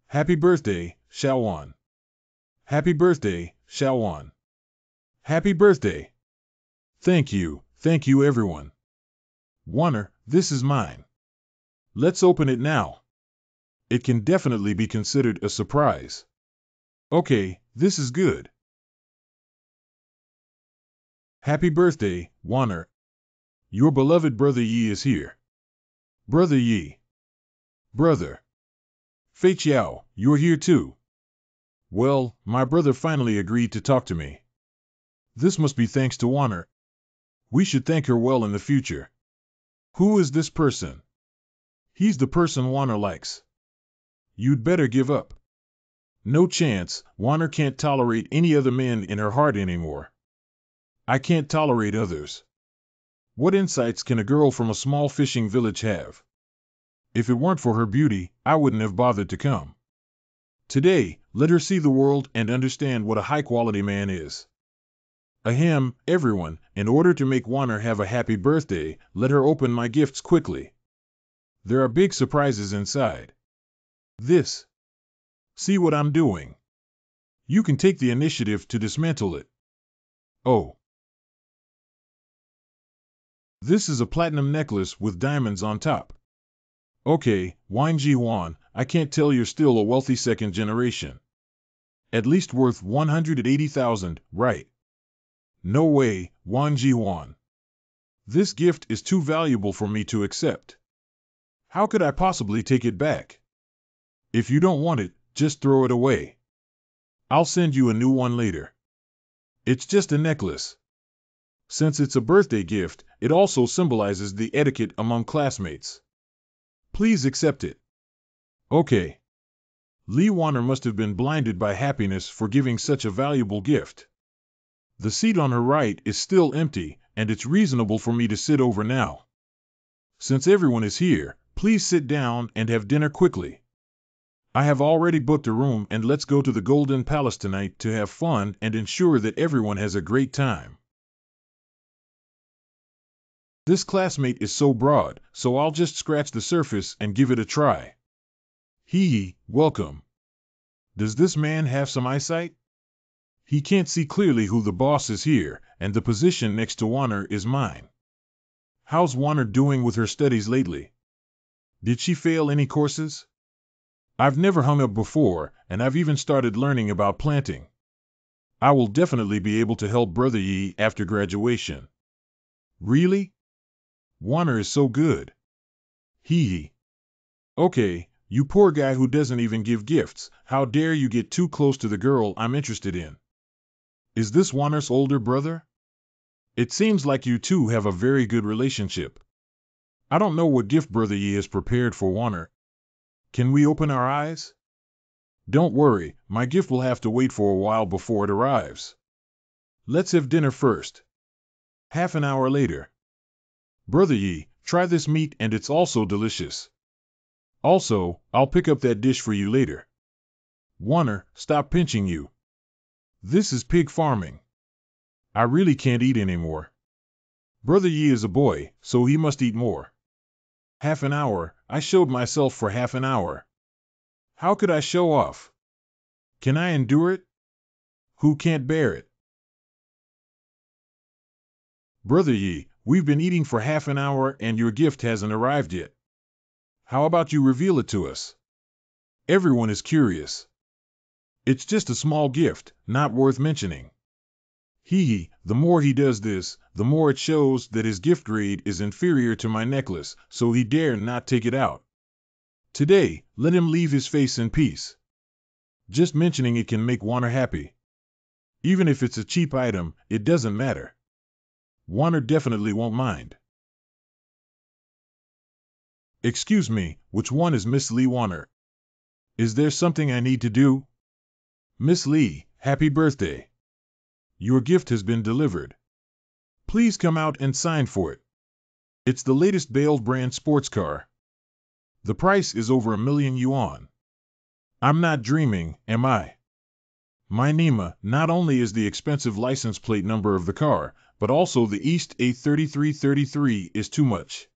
Happy birthday, Xiaowan. Happy birthday, Xiaowan. Happy birthday. Thank you everyone. Warner, this is mine. Let's open it now. It can definitely be considered a surprise. Okay, this is good. Happy birthday, Warner. Your beloved Brother Yi is here. Brother Yi. Brother. Fei Chiao, you're here too. Well, my brother finally agreed to talk to me. This must be thanks to Warner. We should thank her well in the future. Who is this person? He's the person Warner likes. You'd better give up. No chance, Warner can't tolerate any other men in her heart anymore. I can't tolerate others. What insights can a girl from a small fishing village have? If it weren't for her beauty, I wouldn't have bothered to come. Today, let her see the world and understand what a high-quality man is. Ahem, everyone, in order to make Warner have a happy birthday, let her open my gifts quickly. There are big surprises inside. This. See what I'm doing. You can take the initiative to dismantle it. Oh. This is a platinum necklace with diamonds on top. Okay, Wang Ji-wan, I can't tell you're still a wealthy second generation. At least worth 180,000, right? No way, Wang Ji-wan. This gift is too valuable for me to accept. How could I possibly take it back? If you don't want it, just throw it away. I'll send you a new one later. It's just a necklace. Since it's a birthday gift, it also symbolizes the etiquette among classmates. Please accept it. Okay. Lee Warner must have been blinded by happiness for giving such a valuable gift. The seat on her right is still empty, and it's reasonable for me to sit over now. Since everyone is here, please sit down and have dinner quickly. I have already booked a room, and let's go to the Golden Palace tonight to have fun and ensure that everyone has a great time. This classmate is so broad, so I'll just scratch the surface and give it a try. Hee, welcome. Does this man have some eyesight? He can't see clearly who the boss is here, and the position next to Warner is mine. How's Warner doing with her studies lately? Did she fail any courses? I've never hung up before, and I've even started learning about planting. I will definitely be able to help Brother Yi after graduation. Really? Warner is so good. Hee. Okay, you poor guy who doesn't even give gifts, how dare you get too close to the girl I'm interested in? Is this Warner's older brother? It seems like you two have a very good relationship. I don't know what gift Brother Yi has prepared for Warner. Can we open our eyes? Don't worry, my gift will have to wait for a while before it arrives. Let's have dinner first. Half an hour later. Brother Yi, try this meat and it's also delicious. Also, I'll pick up that dish for you later. Warner, stop pinching you. This is pig farming. I really can't eat anymore. Brother Yi is a boy, so he must eat more. Half an hour, I showed myself for half an hour. How could I show off? Can I endure it? Who can't bear it? Brother Yi, we've been eating for half an hour and your gift hasn't arrived yet. How about you reveal it to us? Everyone is curious. It's just a small gift, not worth mentioning. The more he does this, the more it shows that his gift grade is inferior to my necklace, so he dare not take it out. Today, let him leave his face in peace. Just mentioning it can make Warner happy. Even if it's a cheap item, it doesn't matter. Warner definitely won't mind. Excuse me, which one is Miss Lee Warner? Is there something I need to do? Miss Lee, happy birthday. Your gift has been delivered. Please come out and sign for it. It's the latest Bale brand sports car. The price is over 1,000,000 yuan. I'm not dreaming, am I? My Nima, not only is the expensive license plate number of the car, but also the East A3333 is too much.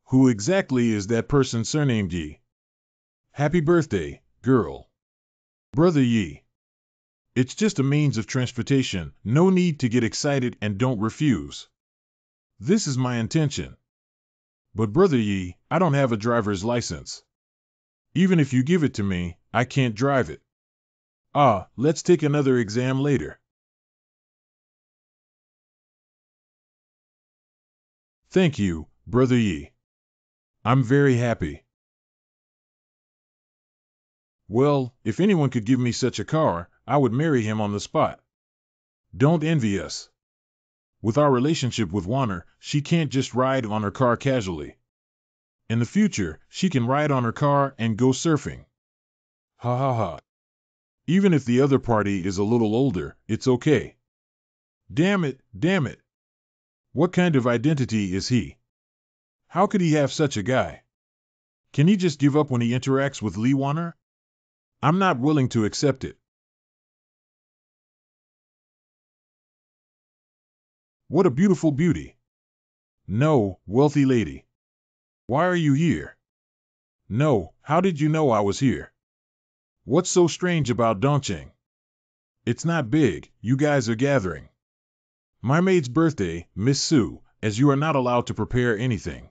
Who exactly is that person surnamed Yi? Happy birthday, girl. Brother Yi. It's just a means of transportation, no need to get excited and don't refuse. This is my intention. But Brother Yi, I don't have a driver's license. Even if you give it to me, I can't drive it. Let's take another exam later. Thank you, Brother Yi. I'm very happy. Well, if anyone could give me such a car, I would marry him on the spot. Don't envy us. With our relationship with Warner, she can't just ride on her car casually. In the future, she can ride on her car and go surfing. Ha ha ha. Even if the other party is a little older, it's okay. Damn it, damn it. What kind of identity is he? How could he have such a guy? Can he just give up when he interacts with Lee Warner? I'm not willing to accept it. What a beautiful beauty. No, wealthy lady. Why are you here? No, how did you know I was here? What's so strange about Dongqing? It's not big, you guys are gathering. My maid's birthday, Miss Sue, as you are not allowed to prepare anything.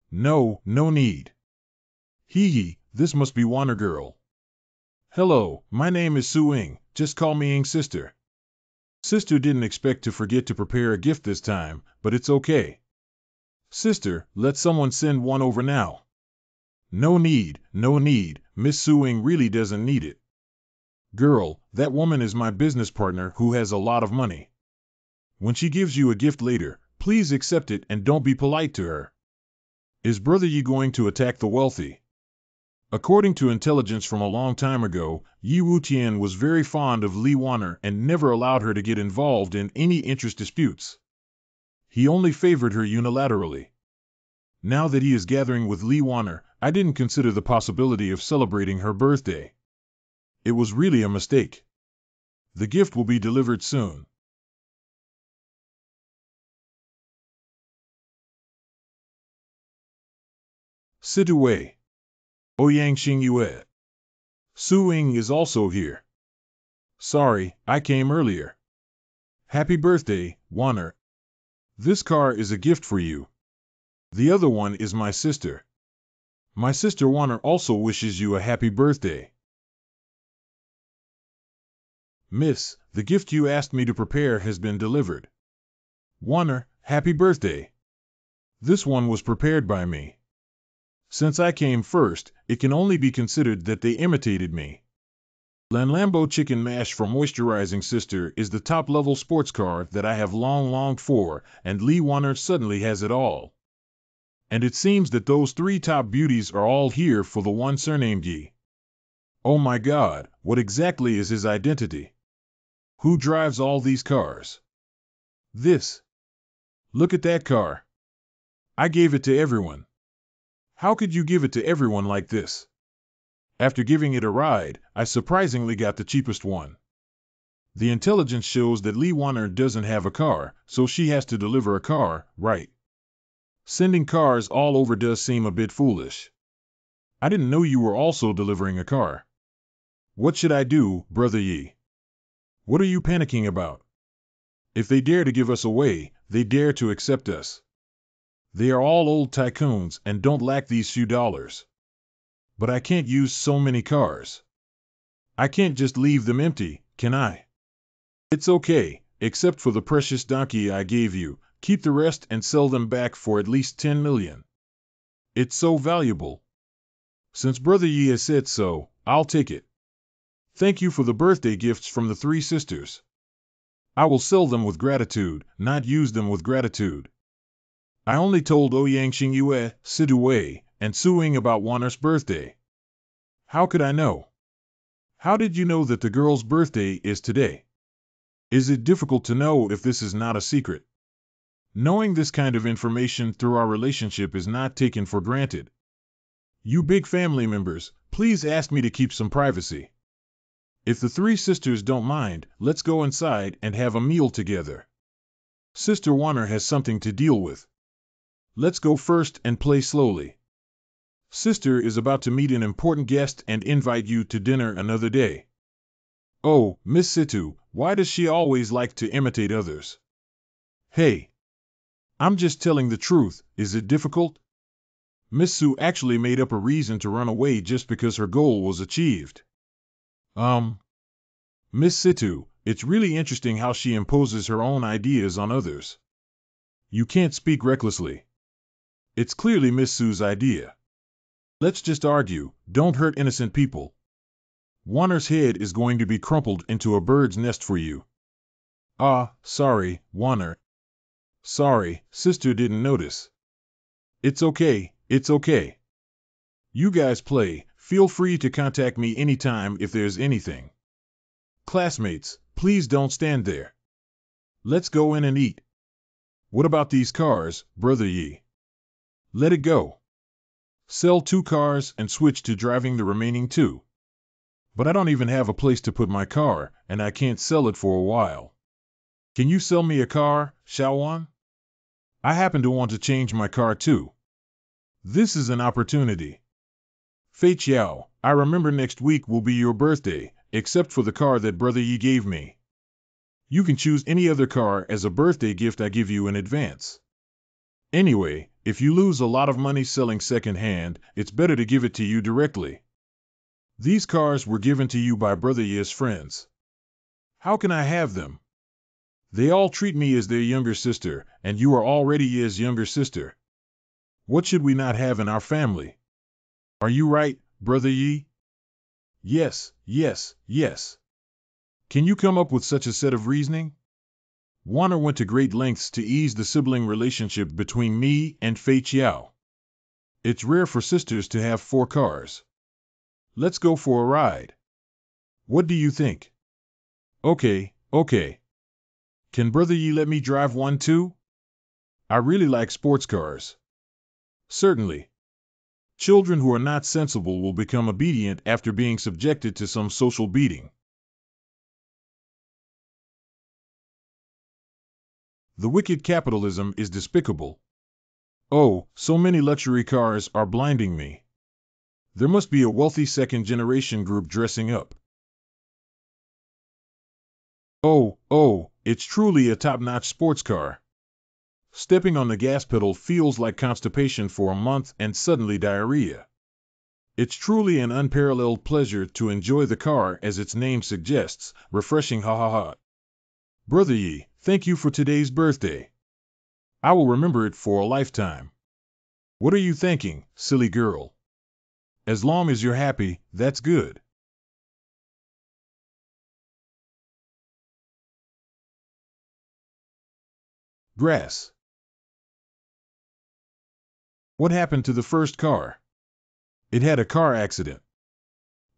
No, no need. Hee hee, this must be Warner girl. Hello, my name is Sue Ing, just call me Ing sister. Sister didn't expect to forget to prepare a gift this time, but it's okay. Sister, let someone send one over now. No need, no need, Miss Sue Ing really doesn't need it. Girl, that woman is my business partner who has a lot of money. When she gives you a gift later, please accept it and don't be polite to her. Is Brother Yi going to attack the wealthy? According to intelligence from a long time ago, Yi Wutian was very fond of Li Warner and never allowed her to get involved in any interest disputes. He only favored her unilaterally. Now that he is gathering with Li Warner, I didn't consider the possibility of celebrating her birthday. It was really a mistake. The gift will be delivered soon. Situé. Ouyang Xingyue. Su Ying is also here. Sorry, I came earlier. Happy birthday, Warner. This car is a gift for you. The other one is my sister. My sister Warner also wishes you a happy birthday. Miss, the gift you asked me to prepare has been delivered. Warner, happy birthday. This one was prepared by me. Since I came first, it can only be considered that they imitated me. Lanlambo Chicken Mash for Moisturizing Sister is the top-level sports car that I have long longed for, and Lee Warner suddenly has it all. And it seems that those three top beauties are all here for the one surnamed Yi. Oh my God, what exactly is his identity? Who drives all these cars? This. Look at that car. I gave it to everyone. How could you give it to everyone like this? After giving it a ride, I surprisingly got the cheapest one. The intelligence shows that Lee Warner doesn't have a car, so she has to deliver a car, right? Sending cars all over does seem a bit foolish. I didn't know you were also delivering a car. What should I do, Brother Yi? What are you panicking about? If they dare to give us away, they dare to accept us. They are all old tycoons and don't lack these few dollars. But I can't use so many cars. I can't just leave them empty, can I? It's okay, except for the precious donkey I gave you. Keep the rest and sell them back for at least 10 million. It's so valuable. Since Brother Yi has said so, I'll take it. Thank you for the birthday gifts from the three sisters. I will sell them with gratitude, not use them with gratitude. I only told Ouyang Xingyue, Sidue, and Su Ying about Warner's birthday. How could I know? How did you know that the girl's birthday is today? Is it difficult to know if this is not a secret? Knowing this kind of information through our relationship is not taken for granted. You big family members, please ask me to keep some privacy. If the three sisters don't mind, let's go inside and have a meal together. Sister Warner has something to deal with. Let's go first and play slowly. Sister is about to meet an important guest and invite you to dinner another day. Oh, Miss Situ, why does she always like to imitate others? Hey. I'm just telling the truth, is it difficult? Miss Sue actually made up a reason to run away just because her goal was achieved. Miss Situ, it's really interesting how she imposes her own ideas on others. You can't speak recklessly. It's clearly Miss Sue's idea. Let's just argue, don't hurt innocent people. Warner's head is going to be crumpled into a bird's nest for you. Ah, sorry, Warner. Sorry, sister didn't notice. It's okay, it's okay. You guys play, feel free to contact me anytime if there's anything. Classmates, please don't stand there. Let's go in and eat. What about these cars, Brother Yi? Let it go. Sell 2 cars and switch to driving the remaining 2. But I don't even have a place to put my car, and I can't sell it for a while. Can you sell me a car, Xiaowan? I happen to want to change my car too. This is an opportunity. Fei Qiao, I remember next week will be your birthday, except for the car that Brother Yi gave me. You can choose any other car as a birthday gift I give you in advance. Anyway, if you lose a lot of money selling second-hand, it's better to give it to you directly. These cars were given to you by Brother Yi's friends. How can I have them? They all treat me as their younger sister, and you are already Yi's younger sister. What should we not have in our family? Are you right, Brother Yi? Yes, yes, yes. Can you come up with such a set of reasoning? Warner went to great lengths to ease the sibling relationship between me and Fei Qiao. It's rare for sisters to have 4 cars. Let's go for a ride. What do you think? Okay. Can Brother Yi let me drive one too? I really like sports cars. Certainly. Children who are not sensible will become obedient after being subjected to some social beating. The wicked capitalism is despicable. Oh, so many luxury cars are blinding me. There must be a wealthy second-generation group dressing up. Oh, it's truly a top-notch sports car. Stepping on the gas pedal feels like constipation for a month and suddenly diarrhea. It's truly an unparalleled pleasure to enjoy the car as its name suggests, refreshing ha ha ha. Brother Yi, thank you for today's birthday. I will remember it for a lifetime. What are you thinking, silly girl? As long as you're happy, that's good. Grass. What happened to the first car? It had a car accident.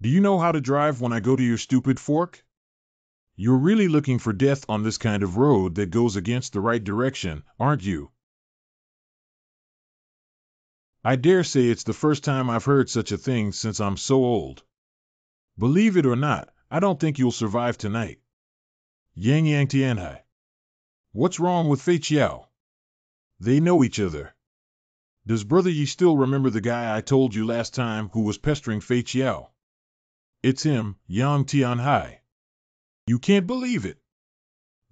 Do you know how to drive when I go to your stupid fork? You're really looking for death on this kind of road that goes against the right direction, aren't you? I dare say it's the first time I've heard such a thing since I'm so old. Believe it or not, I don't think you'll survive tonight. Yang Tianhai. What's wrong with Fei Qiao? They know each other. Does Brother Yi still remember the guy I told you last time who was pestering Fei Qiao? It's him, Yang Tianhai. You can't believe it.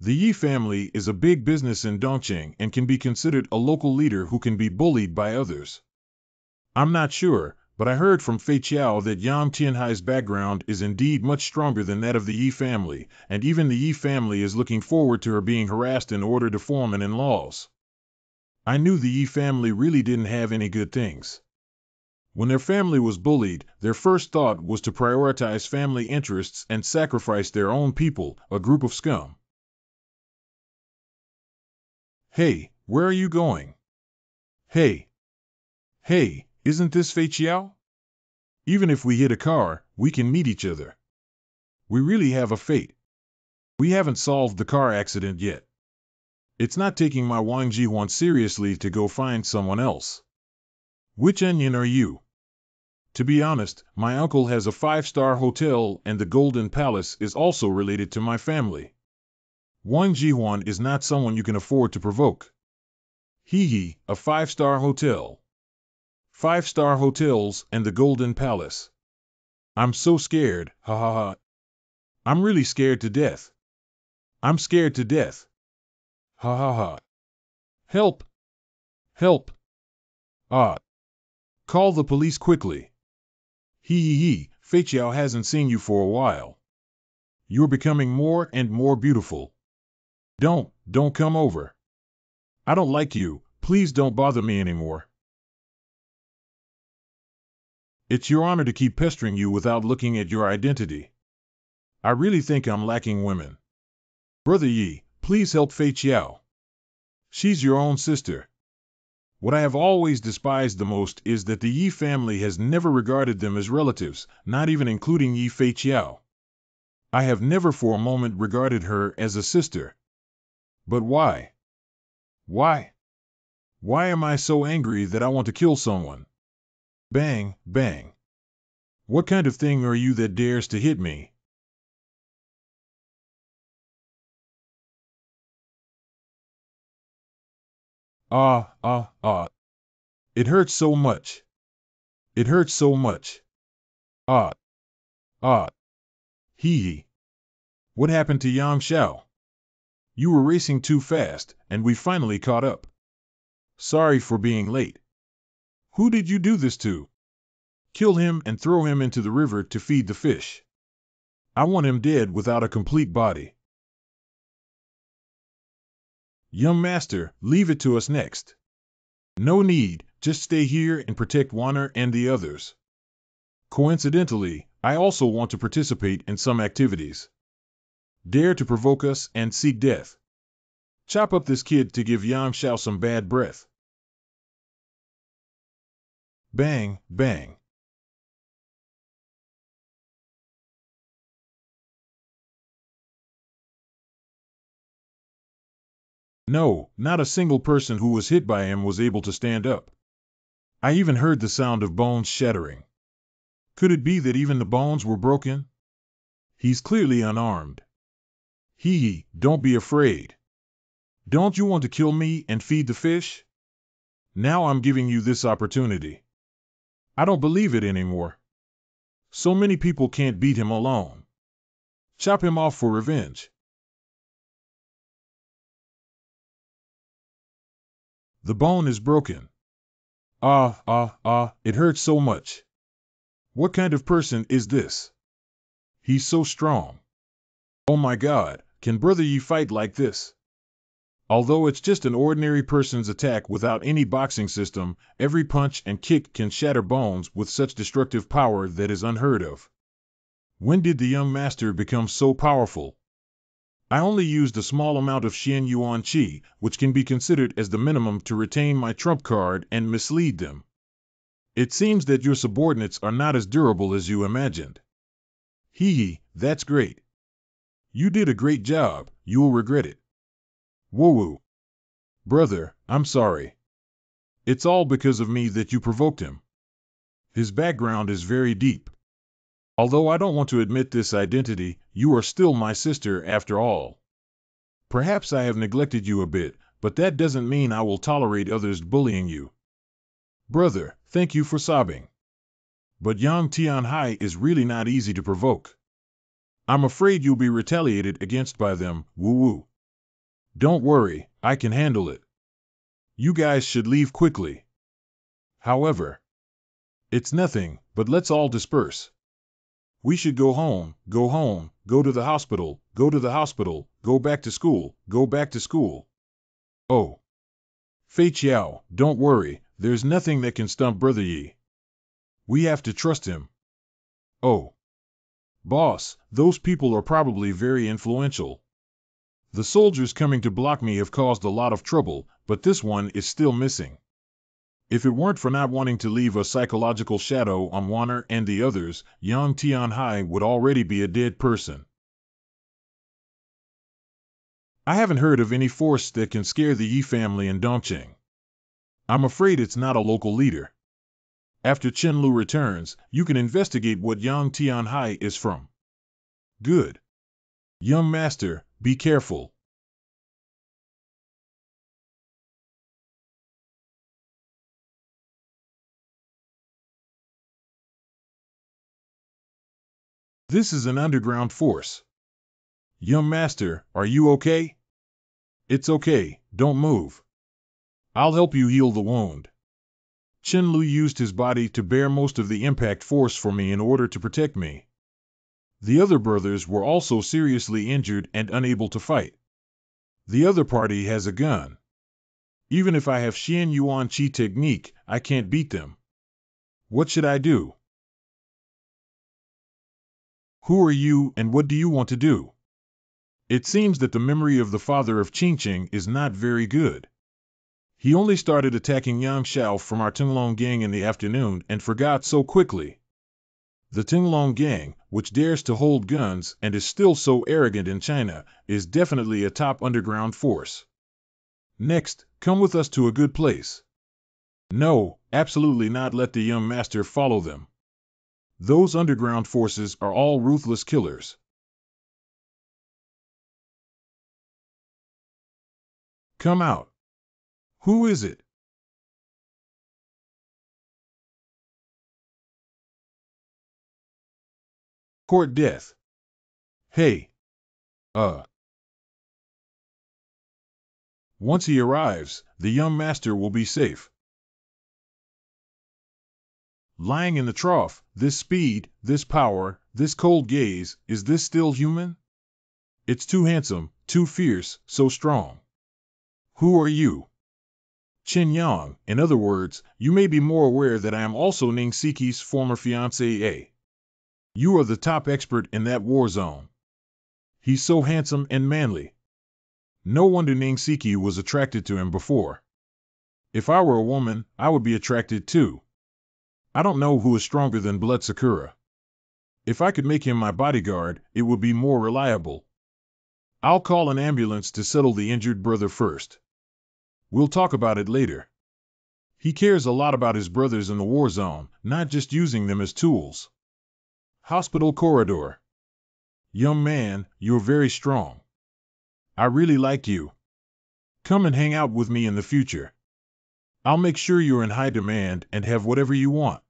The Yi family is a big business in Dongqing and can be considered a local leader who can be bullied by others. I'm not sure, but I heard from Fei Qiao that Yang Tianhai's background is indeed much stronger than that of the Yi family, and even the Yi family is looking forward to her being harassed in order to form an in-laws. I knew the Yi family really didn't have any good things. When their family was bullied, their first thought was to prioritize family interests and sacrifice their own people, a group of scum. Hey, where are you going? Hey, isn't this Fei Qiao? Even if we hit a car, we can meet each other. We really have a fate. We haven't solved the car accident yet. It's not taking my Wang Jihuan seriously to go find someone else. Which onion are you? To be honest, my uncle has a 5-star hotel and the Golden Palace is also related to my family. Wang Jihuan is not someone you can afford to provoke. Hee, a 5-star hotel. 5-star hotels and the Golden Palace. I'm so scared, ha ha ha. I'm really scared to death. I'm scared to death. Ha ha ha. Help! Help! Ah! Call the police quickly. Fei Qiao hasn't seen you for a while. You're becoming more and more beautiful. Don't come over. I don't like you, please don't bother me anymore. It's your honor to keep pestering you without looking at your identity. I really think I'm lacking women. Brother Yi, please help Fei Qiao. She's your own sister. What I have always despised the most is that the Yi family has never regarded them as relatives, not even including Yi Fei Qiao. I have never for a moment regarded her as a sister. But why? Why? Why am I so angry that I want to kill someone? Bang, bang. What kind of thing are you that dares to hit me? Ah, ah, ah. It hurts so much. It hurts so much. Ah, ah. Hee hee. What happened to Yang Xiao? You were racing too fast, and we finally caught up. Sorry for being late. Who did you do this to? Kill him and throw him into the river to feed the fish. I want him dead without a complete body. Young master, leave it to us next. No need, just stay here and protect Warner and the others. Coincidentally, I also want to participate in some activities. Dare to provoke us and seek death. Chop up this kid to give Yang Xiao some bad breath. Bang, bang. No, not a single person who was hit by him was able to stand up. I even heard the sound of bones shattering. Could it be that even the bones were broken? He's clearly unarmed. Hee hee, don't be afraid. Don't you want to kill me and feed the fish? Now I'm giving you this opportunity. I don't believe it anymore. So many people can't beat him alone. Chop him off for revenge. The bone is broken. Ah, ah, ah, it hurts so much. What kind of person is this? He's so strong. Oh my God, can Brother Yi fight like this? Although it's just an ordinary person's attack without any boxing system, every punch and kick can shatter bones with such destructive power that is unheard of. When did the young master become so powerful? I only used a small amount of Xian Yuan Qi, which can be considered as the minimum to retain my trump card and mislead them. It seems that your subordinates are not as durable as you imagined. Hee hee, that's great. You did a great job, you will regret it. Woo-woo. Brother, I'm sorry. It's all because of me that you provoked him. His background is very deep. Although I don't want to admit this identity, you are still my sister after all. Perhaps I have neglected you a bit, but that doesn't mean I will tolerate others bullying you. Brother, thank you for sobbing. But Yang Tianhai is really not easy to provoke. I'm afraid you'll be retaliated against by them, woo-woo. Don't worry, I can handle it. You guys should leave quickly. However, it's nothing, but let's all disperse. We should go home, go to the hospital, go to the hospital, go back to school, go back to school. Oh. Fei Chiao, don't worry, there's nothing that can stump Brother Yi. We have to trust him. Oh. Boss, those people are probably very influential. The soldiers coming to block me have caused a lot of trouble, but this one is still missing. If it weren't for not wanting to leave a psychological shadow on Warner and the others, Yang Tianhai would already be a dead person. I haven't heard of any force that can scare the Yi family in Dongqing. I'm afraid it's not a local leader. After Chen Lu returns, you can investigate what Yang Tianhai is from. Good. Young master, be careful. This is an underground force. Young master, are you okay? It's okay, don't move. I'll help you heal the wound. Chen Lu used his body to bear most of the impact force for me in order to protect me. The other brothers were also seriously injured and unable to fight. The other party has a gun. Even if I have Xian Yuan Qi technique, I can't beat them. What should I do? Who are you and what do you want to do? It seems that the memory of the father of Qingqing is not very good. He only started attacking Yang Xiao from our Tinglong gang in the afternoon and forgot so quickly. The Tinglong gang, which dares to hold guns and is still so arrogant in China, is definitely a top underground force. Next, come with us to a good place. No, Absolutely not let the young master follow them. Those underground forces are all ruthless killers. Come out. Who is it? Court death. Hey. Uh. Once he arrives, the young master will be safe. Lying in the trough, this speed, this power, this cold gaze, is this still human? It's too handsome, too fierce, so strong. Who are you? Qin Yang, in other words, you may be more aware that I am also Ning Siki's former fiancé. You are the top expert in that war zone. He's so handsome and manly. No wonder Ning Siki was attracted to him before. If I were a woman, I would be attracted too. I don't know who is stronger than Blood Sakura. If I could make him my bodyguard, it would be more reliable. I'll call an ambulance to settle the injured brother first. We'll talk about it later. He cares a lot about his brothers in the war zone, not just using them as tools. Hospital corridor. Young man, you're very strong. I really like you. Come and hang out with me in the future. I'll make sure you're in high demand and have whatever you want.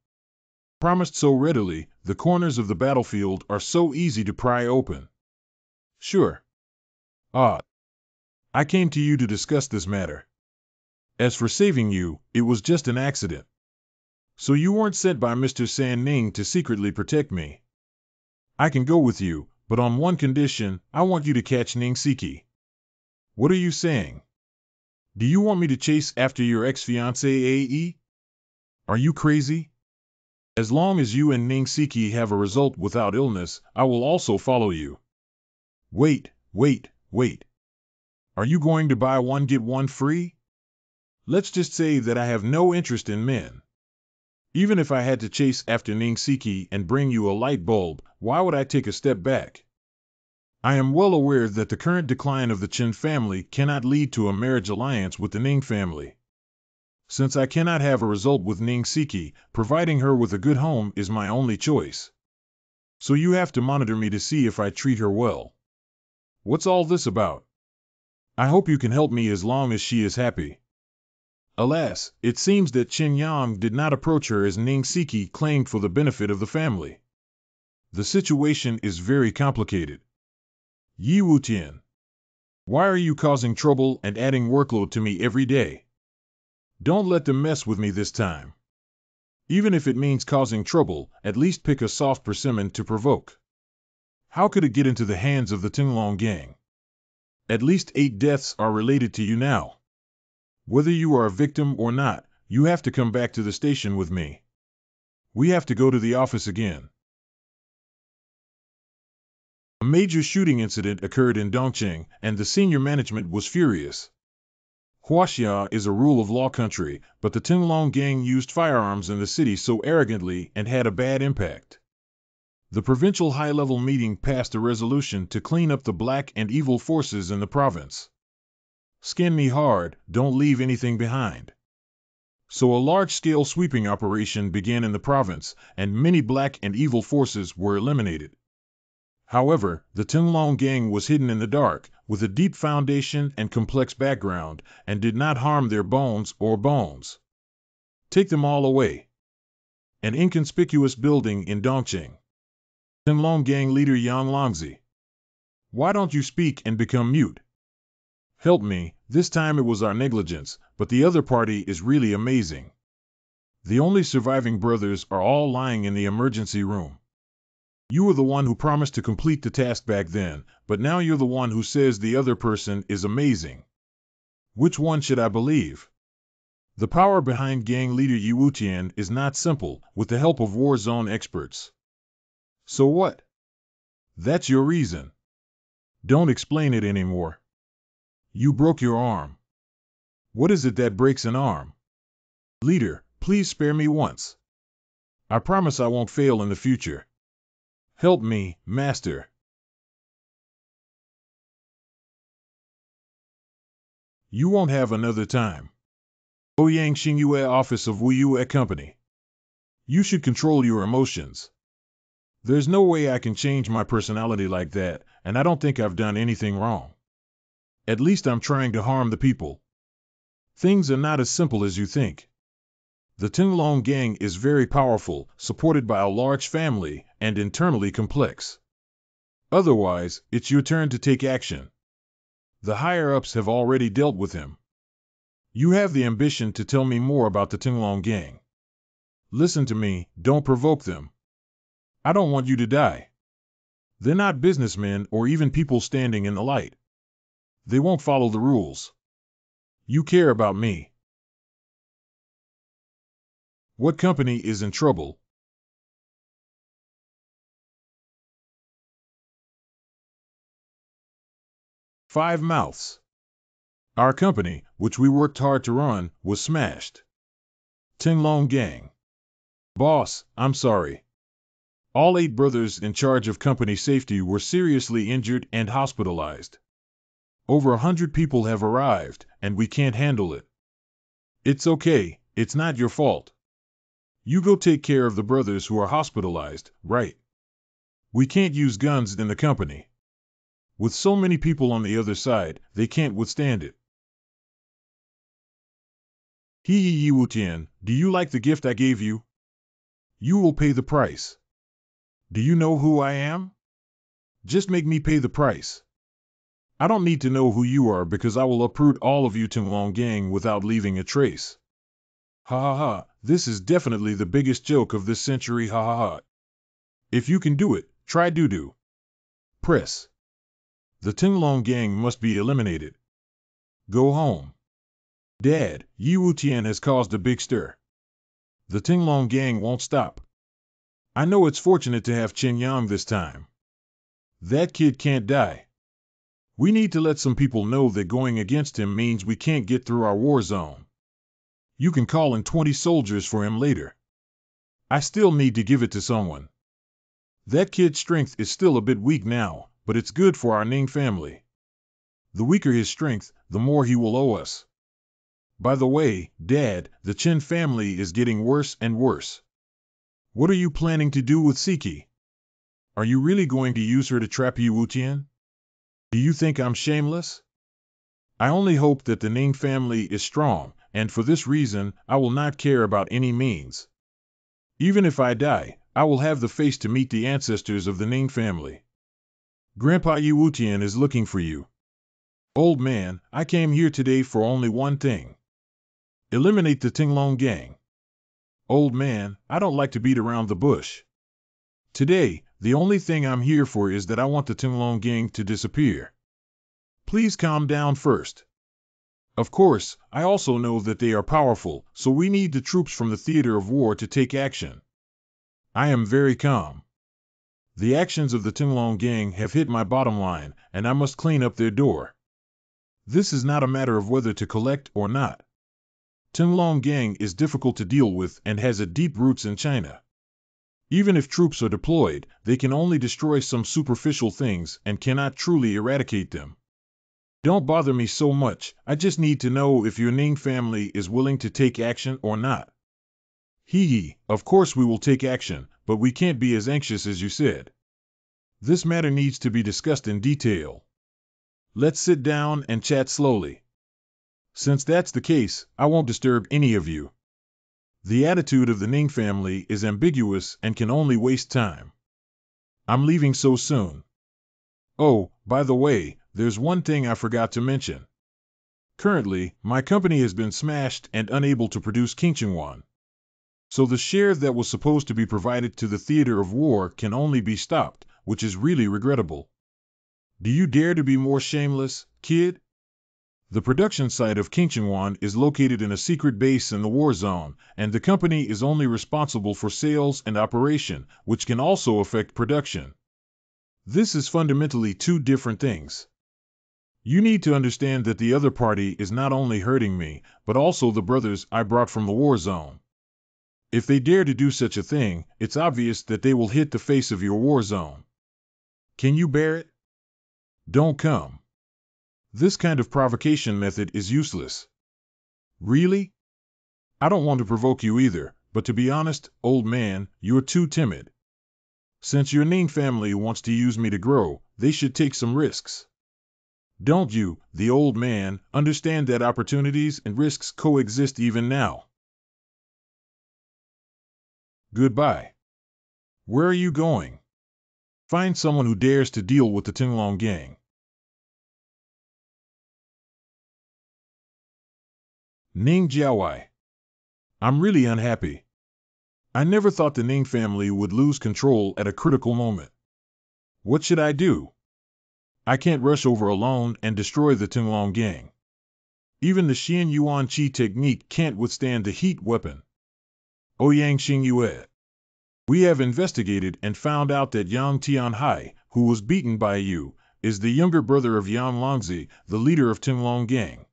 Promised so readily, the corners of the battlefield are so easy to pry open. Sure. Ah. I came to you to discuss this matter. As for saving you, it was just an accident. So you weren't sent by Mr. San Ning to secretly protect me. I can go with you, but on one condition, I want you to catch Ning Siki. What are you saying? Do you want me to chase after your ex-fiancé AE? Are you crazy? As long as you and Ning Siki have a result without illness, I will also follow you. Wait. Are you going to buy one get one free? Let's just say that I have no interest in men. Even if I had to chase after Ning Siki and bring you a light bulb, why would I take a step back? I am well aware that the current decline of the Qin family cannot lead to a marriage alliance with the Ning family. Since I cannot have a result with Ning Siki, providing her with a good home is my only choice. So you have to monitor me to see if I treat her well. What's all this about? I hope you can help me as long as she is happy. Alas, it seems that Qin Yang did not approach her as Ning Siki claimed for the benefit of the family. The situation is very complicated. Yi Wutian, why are you causing trouble and adding workload to me every day? Don't let them mess with me this time. Even if it means causing trouble, at least pick a soft persimmon to provoke. How could it get into the hands of the Tinglong gang? At least 8 deaths are related to you now. Whether you are a victim or not, you have to come back to the station with me. We have to go to the office again. A major shooting incident occurred in Dongqing, and the senior management was furious. Huaxia is a rule of law country, but the Tinglong gang used firearms in the city so arrogantly and had a bad impact. The provincial high-level meeting passed a resolution to clean up the black and evil forces in the province. Skin me hard, don't leave anything behind. So a large-scale sweeping operation began in the province, and many black and evil forces were eliminated. However, the Tinglong gang was hidden in the dark, with a deep foundation and complex background, and did not harm their bones or bones. Take them all away. An inconspicuous building in Dongqing. Tinglong gang leader Yang Longzi. Why don't you speak and become mute? Help me, this time it was our negligence, but the other party is really amazing. The only surviving brothers are all lying in the emergency room. You were the one who promised to complete the task back then, but now you're the one who says the other person is amazing. Which one should I believe? The power behind gang leader Yi Wutian is not simple, with the help of war zone experts. So what? That's your reason. Don't explain it anymore. You broke your arm. What is it that breaks an arm? Leader, please spare me once. I promise I won't fail in the future. Help me, master. You won't have another time. Ouyang Xingyue Office of Wuyue Company. You should control your emotions. There's no way I can change my personality like that, and I don't think I've done anything wrong. At least I'm trying to harm the people. Things are not as simple as you think. The Tinglong gang is very powerful, supported by a large family, and internally complex. Otherwise, it's your turn to take action. The higher-ups have already dealt with him. You have the ambition to tell me more about the Tinglong gang. Listen to me, don't provoke them. I don't want you to die. They're not businessmen or even people standing in the light. They won't follow the rules. You care about me. What company is in trouble? Five mouths. Our company, which we worked hard to run, was smashed. Tinglong gang. Boss, I'm sorry. All 8 brothers in charge of company safety were seriously injured and hospitalized. Over 100 people have arrived, and we can't handle it. It's okay, it's not your fault. You go take care of the brothers who are hospitalized, right? We can't use guns in the company. With so many people on the other side, they can't withstand it. He Yiwutian, do you like the gift I gave you? You will pay the price. Do you know who I am? Just make me pay the price. I don't need to know who you are because I will uproot all of you Tinglong gang without leaving a trace. Ha ha ha, this is definitely the biggest joke of this century, ha ha ha. If you can do it, try doo-doo. Press. The Tinglong gang must be eliminated. Go home. Dad, Yi Wutian has caused a big stir. The Tinglong gang won't stop. I know it's fortunate to have Chen Yang this time. That kid can't die. We need to let some people know that going against him means we can't get through our war zone. You can call in 20 soldiers for him later. I still need to give it to someone. That kid's strength is still a bit weak now, but it's good for our Ning family. The weaker his strength, the more he will owe us. By the way, Dad, the Chen family is getting worse and worse. What are you planning to do with Siki? Are you really going to use her to trap Yi Wutian? Do you think I'm shameless? I only hope that the Ning family is strong, and for this reason, I will not care about any means. Even if I die, I will have the face to meet the ancestors of the Ning family. Grandpa Yi Wutian is looking for you. Old man, I came here today for only one thing. Eliminate the Tinglong gang. Old man, I don't like to beat around the bush. Today, the only thing I'm here for is that I want the Tinglong gang to disappear. Please calm down first. Of course, I also know that they are powerful, so we need the troops from the theater of war to take action. I am very calm. The actions of the Tinglong gang have hit my bottom line, and I must clean up their door. This is not a matter of whether to collect or not. Tinglong gang is difficult to deal with and has deep roots in China. Even if troops are deployed, they can only destroy some superficial things and cannot truly eradicate them. Don't bother me so much, I just need to know if your Ning family is willing to take action or not. Of course we will take action, but we can't be as anxious as you said. This matter needs to be discussed in detail. Let's sit down and chat slowly. Since that's the case, I won't disturb any of you. The attitude of the Ning family is ambiguous and can only waste time. I'm leaving so soon. Oh, by the way, there's one thing I forgot to mention. Currently, my company has been smashed and unable to produce Qingqingyuan. So the share that was supposed to be provided to the theater of war can only be stopped, which is really regrettable. Do you dare to be more shameless, kid? The production site of Qingqingyuan is located in a secret base in the war zone, and the company is only responsible for sales and operation, which can also affect production. This is fundamentally two different things. You need to understand that the other party is not only hurting me, but also the brothers I brought from the war zone. If they dare to do such a thing, it's obvious that they will hit the face of your war zone. Can you bear it? Don't come. This kind of provocation method is useless. Really? I don't want to provoke you either, but to be honest, old man, you're too timid. Since your Ning family wants to use me to grow, they should take some risks. Don't you, the old man, understand that opportunities and risks coexist even now? Goodbye. Where are you going? Find someone who dares to deal with the Tinglong gang. Ning Jiawai. I'm really unhappy. I never thought the Ning family would lose control at a critical moment. What should I do? I can't rush over alone and destroy the Tinglong gang. Even the Xian Yuan Qi technique can't withstand the heat weapon. Ouyang Xingyue. We have investigated and found out that Yang Tianhai, who was beaten by you, is the younger brother of Yang Longzi, the leader of Tinglong gang.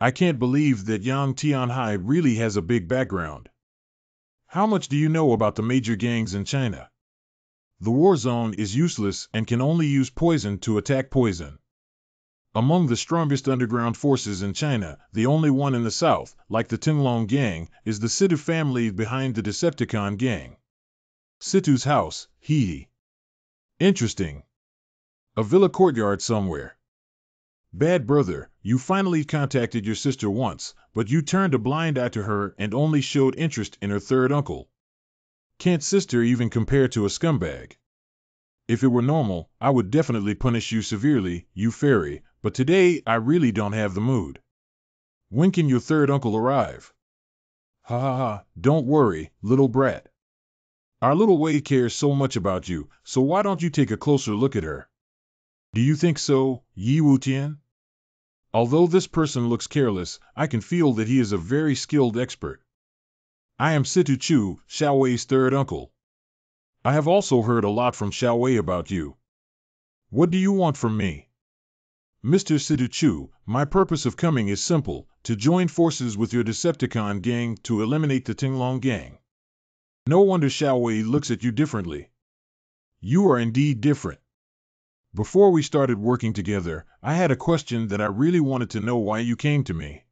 I can't believe that Yang Tianhai really has a big background. How much do you know about the major gangs in China? The war zone is useless and can only use poison to attack poison. Among the strongest underground forces in China, the only one in the south, like the Tinglong gang, is the Situ family behind the Decepticon gang. Situ's house, hee. Interesting. A villa courtyard somewhere. Bad brother, you finally contacted your sister once, but you turned a blind eye to her and only showed interest in her third uncle. Can't sister even compare to a scumbag? If it were normal, I would definitely punish you severely, you fairy, but today I really don't have the mood. When can your third uncle arrive? Ha ha ha, don't worry, little brat. Our little Wei cares so much about you, so why don't you take a closer look at her? Do you think so, Yi Wutian? Although this person looks careless, I can feel that he is a very skilled expert. I am Situ Chu, Xiao Wei's third uncle. I have also heard a lot from Xiao Wei about you. What do you want from me? Mr. Situ Chu, my purpose of coming is simple, to join forces with your Decepticon gang to eliminate the Tinglong gang. No wonder Xiao Wei looks at you differently. You are indeed different. Before we started working together, I had a question that I really wanted to know why you came to me.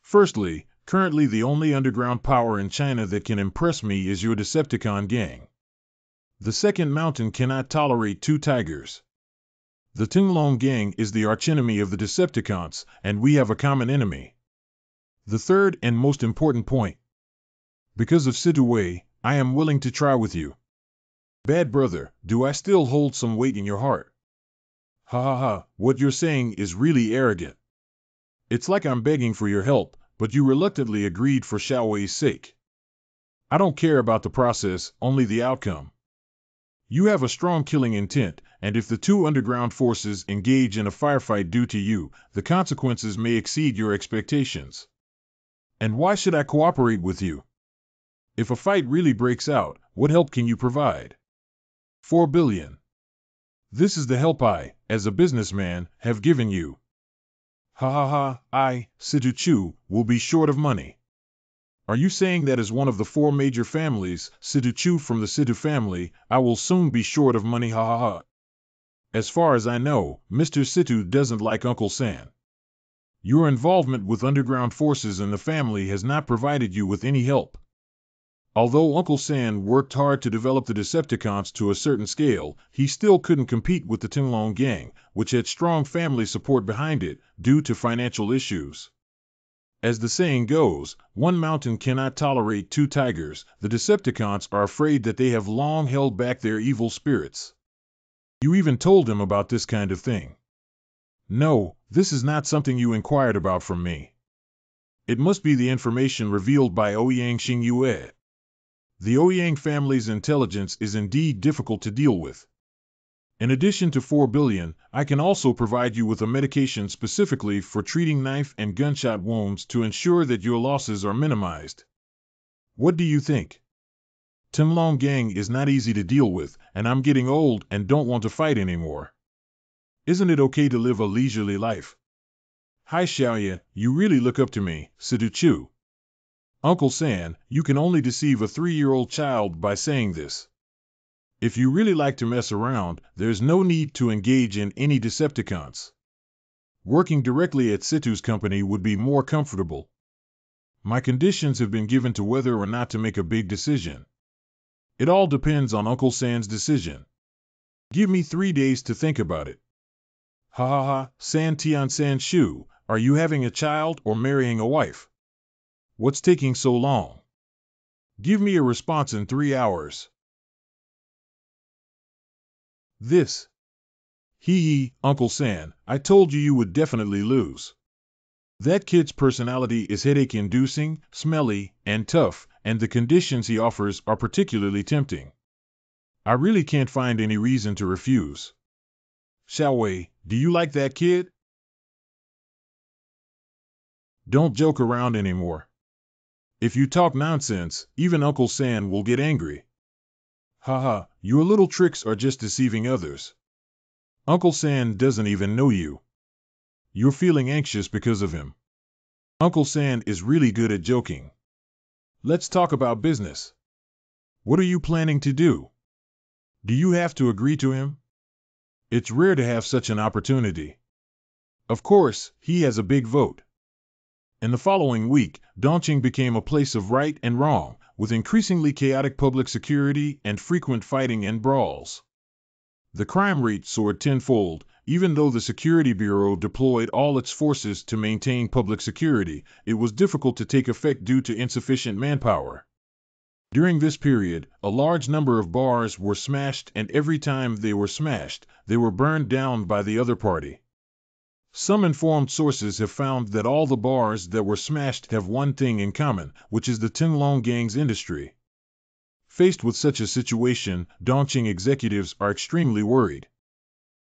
Firstly, currently the only underground power in China that can impress me is your Decepticon gang. The second mountain cannot tolerate two tigers. The Tinglong gang is the archenemy of the Decepticons, and we have a common enemy. The third and most important point. Because of Situ Wei, I am willing to try with you. Bad brother, do I still hold some weight in your heart? Ha ha ha, what you're saying is really arrogant. It's like I'm begging for your help, but you reluctantly agreed for Xiao Wei's sake. I don't care about the process, only the outcome. You have a strong killing intent, and if the two underground forces engage in a firefight due to you, the consequences may exceed your expectations. And why should I cooperate with you? If a fight really breaks out, what help can you provide? 4 billion. This is the help I, as a businessman, have given you. Ha ha ha, I, Situ Chu, will be short of money. Are you saying that as one of the four major families, Situ Chu from the Situ family, I will soon be short of money? Ha ha ha. As far as I know, Mr. Situ doesn't like Uncle San. Your involvement with underground forces in the family has not provided you with any help. Although Uncle San worked hard to develop the Decepticons to a certain scale, he still couldn't compete with the Tinglong gang, which had strong family support behind it, due to financial issues. As the saying goes, one mountain cannot tolerate two tigers. The Decepticons are afraid that they have long held back their evil spirits. You even told him about this kind of thing. No, this is not something you inquired about from me. It must be the information revealed by Ouyang Xingyue. The Ouyang family's intelligence is indeed difficult to deal with. In addition to 4 billion, I can also provide you with a medication specifically for treating knife and gunshot wounds to ensure that your losses are minimized. What do you think? Tinglong gang is not easy to deal with, and I'm getting old and don't want to fight anymore. Isn't it okay to live a leisurely life? Hi Xiaoye, you really look up to me, Situ Chu. Uncle San, you can only deceive a 3-year-old child by saying this. If you really like to mess around, there's no need to engage in any Decepticons. Working directly at Situ's company would be more comfortable. My conditions have been given to whether or not to make a big decision. It all depends on Uncle San's decision. Give me 3 days to think about it. Ha ha ha, San Tian San Shu, are you having a child or marrying a wife? What's taking so long? Give me a response in 3 hours. This. Hee, Uncle San, I told you would definitely lose. That kid's personality is headache-inducing, smelly, and tough, and the conditions he offers are particularly tempting. I really can't find any reason to refuse. Xiaowei, do you like that kid? Don't joke around anymore. If you talk nonsense, even Uncle San will get angry. Haha, your little tricks are just deceiving others. Uncle San doesn't even know you. You're feeling anxious because of him. Uncle San is really good at joking. Let's talk about business. What are you planning to do? Do you have to agree to him? It's rare to have such an opportunity. Of course, he has a big vote. In the following week, Dongqing became a place of right and wrong, with increasingly chaotic public security and frequent fighting and brawls. The crime rate soared tenfold. Even though the Security Bureau deployed all its forces to maintain public security, it was difficult to take effect due to insufficient manpower. During this period, a large number of bars were smashed, and every time they were smashed, they were burned down by the other party. Some informed sources have found that all the bars that were smashed have one thing in common, which is the Tinglong Gang's industry. Faced with such a situation, Dongqing executives are extremely worried.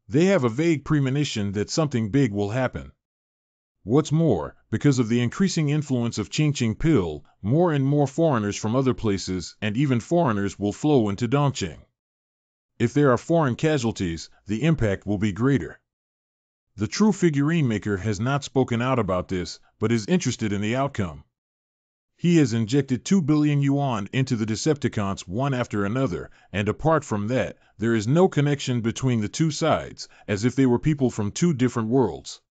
They have a vague premonition that something big will happen. What's more, because of the increasing influence of Qingqing Pill, more and more foreigners from other places and even foreigners will flow into Dongqing. If there are foreign casualties, the impact will be greater. The true figurine maker has not spoken out about this, but is interested in the outcome. He has injected 2 billion yuan into the Decepticons one after another, and apart from that, there is no connection between the two sides, as if they were people from two different worlds.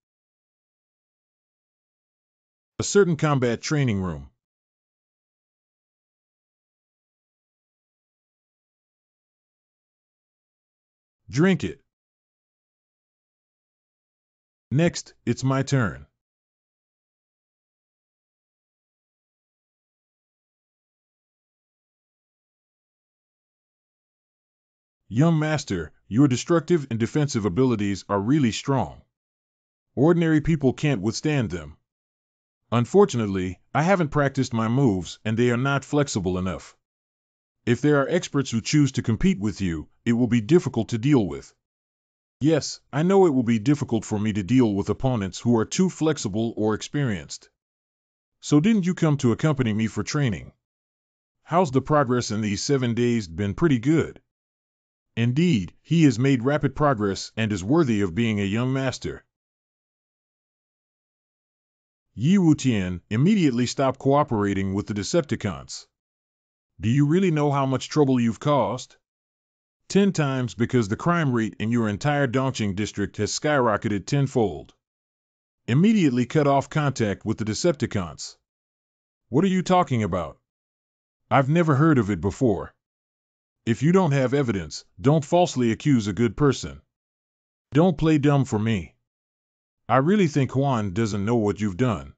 A certain combat training room. Drink it. Next, it's my turn. Young master, your destructive and defensive abilities are really strong. Ordinary people can't withstand them. Unfortunately, I haven't practiced my moves and they are not flexible enough. If there are experts who choose to compete with you, it will be difficult to deal with. Yes, I know it will be difficult for me to deal with opponents who are too flexible or experienced. So didn't you come to accompany me for training? How's the progress in these 7 days been? Pretty good. Indeed, he has made rapid progress and is worthy of being a young master. Yi Wutian, immediately stop cooperating with the Decepticons. Do you really know how much trouble you've caused? 10 times, because the crime rate in your entire Dongqing district has skyrocketed tenfold. Immediately cut off contact with the Decepticons. What are you talking about? I've never heard of it before. If you don't have evidence, don't falsely accuse a good person. Don't play dumb for me. I really think Juan doesn't know what you've done.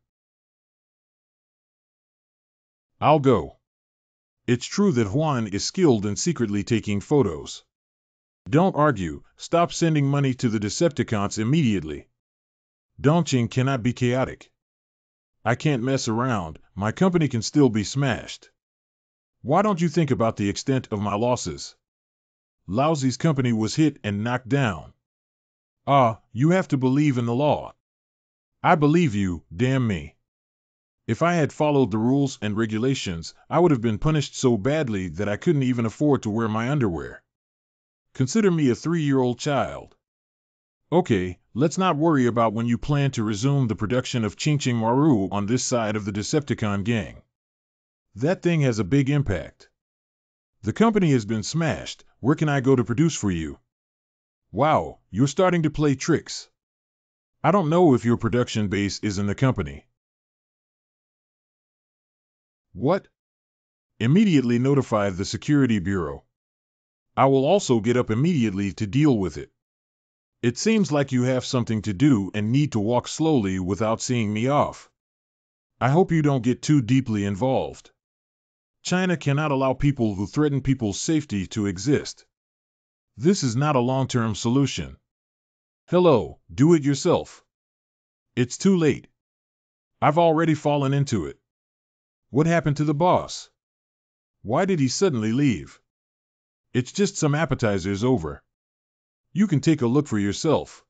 I'll go. It's true that Juan is skilled in secretly taking photos. Don't argue, stop sending money to the Decepticons immediately. Dongqing cannot be chaotic. I can't mess around, my company can still be smashed. Why don't you think about the extent of my losses? Laozi's company was hit and knocked down. You have to believe in the law. I believe you, damn me. If I had followed the rules and regulations, I would have been punished so badly that I couldn't even afford to wear my underwear. Consider me a 3-year-old child. Okay, let's not worry about when you plan to resume the production of Qingqing Maru on this side of the Decepticon gang. That thing has a big impact. The company has been smashed, where can I go to produce for you? Wow, you're starting to play tricks. I don't know if your production base is in the company. What? Immediately notify the Security Bureau. I will also get up immediately to deal with it. It seems like you have something to do and need to walk slowly without seeing me off. I hope you don't get too deeply involved. China cannot allow people who threaten people's safety to exist. This is not a long-term solution. Hello, do it yourself. It's too late. I've already fallen into it. What happened to the boss? Why did he suddenly leave? It's just some appetizers over. You can take a look for yourself.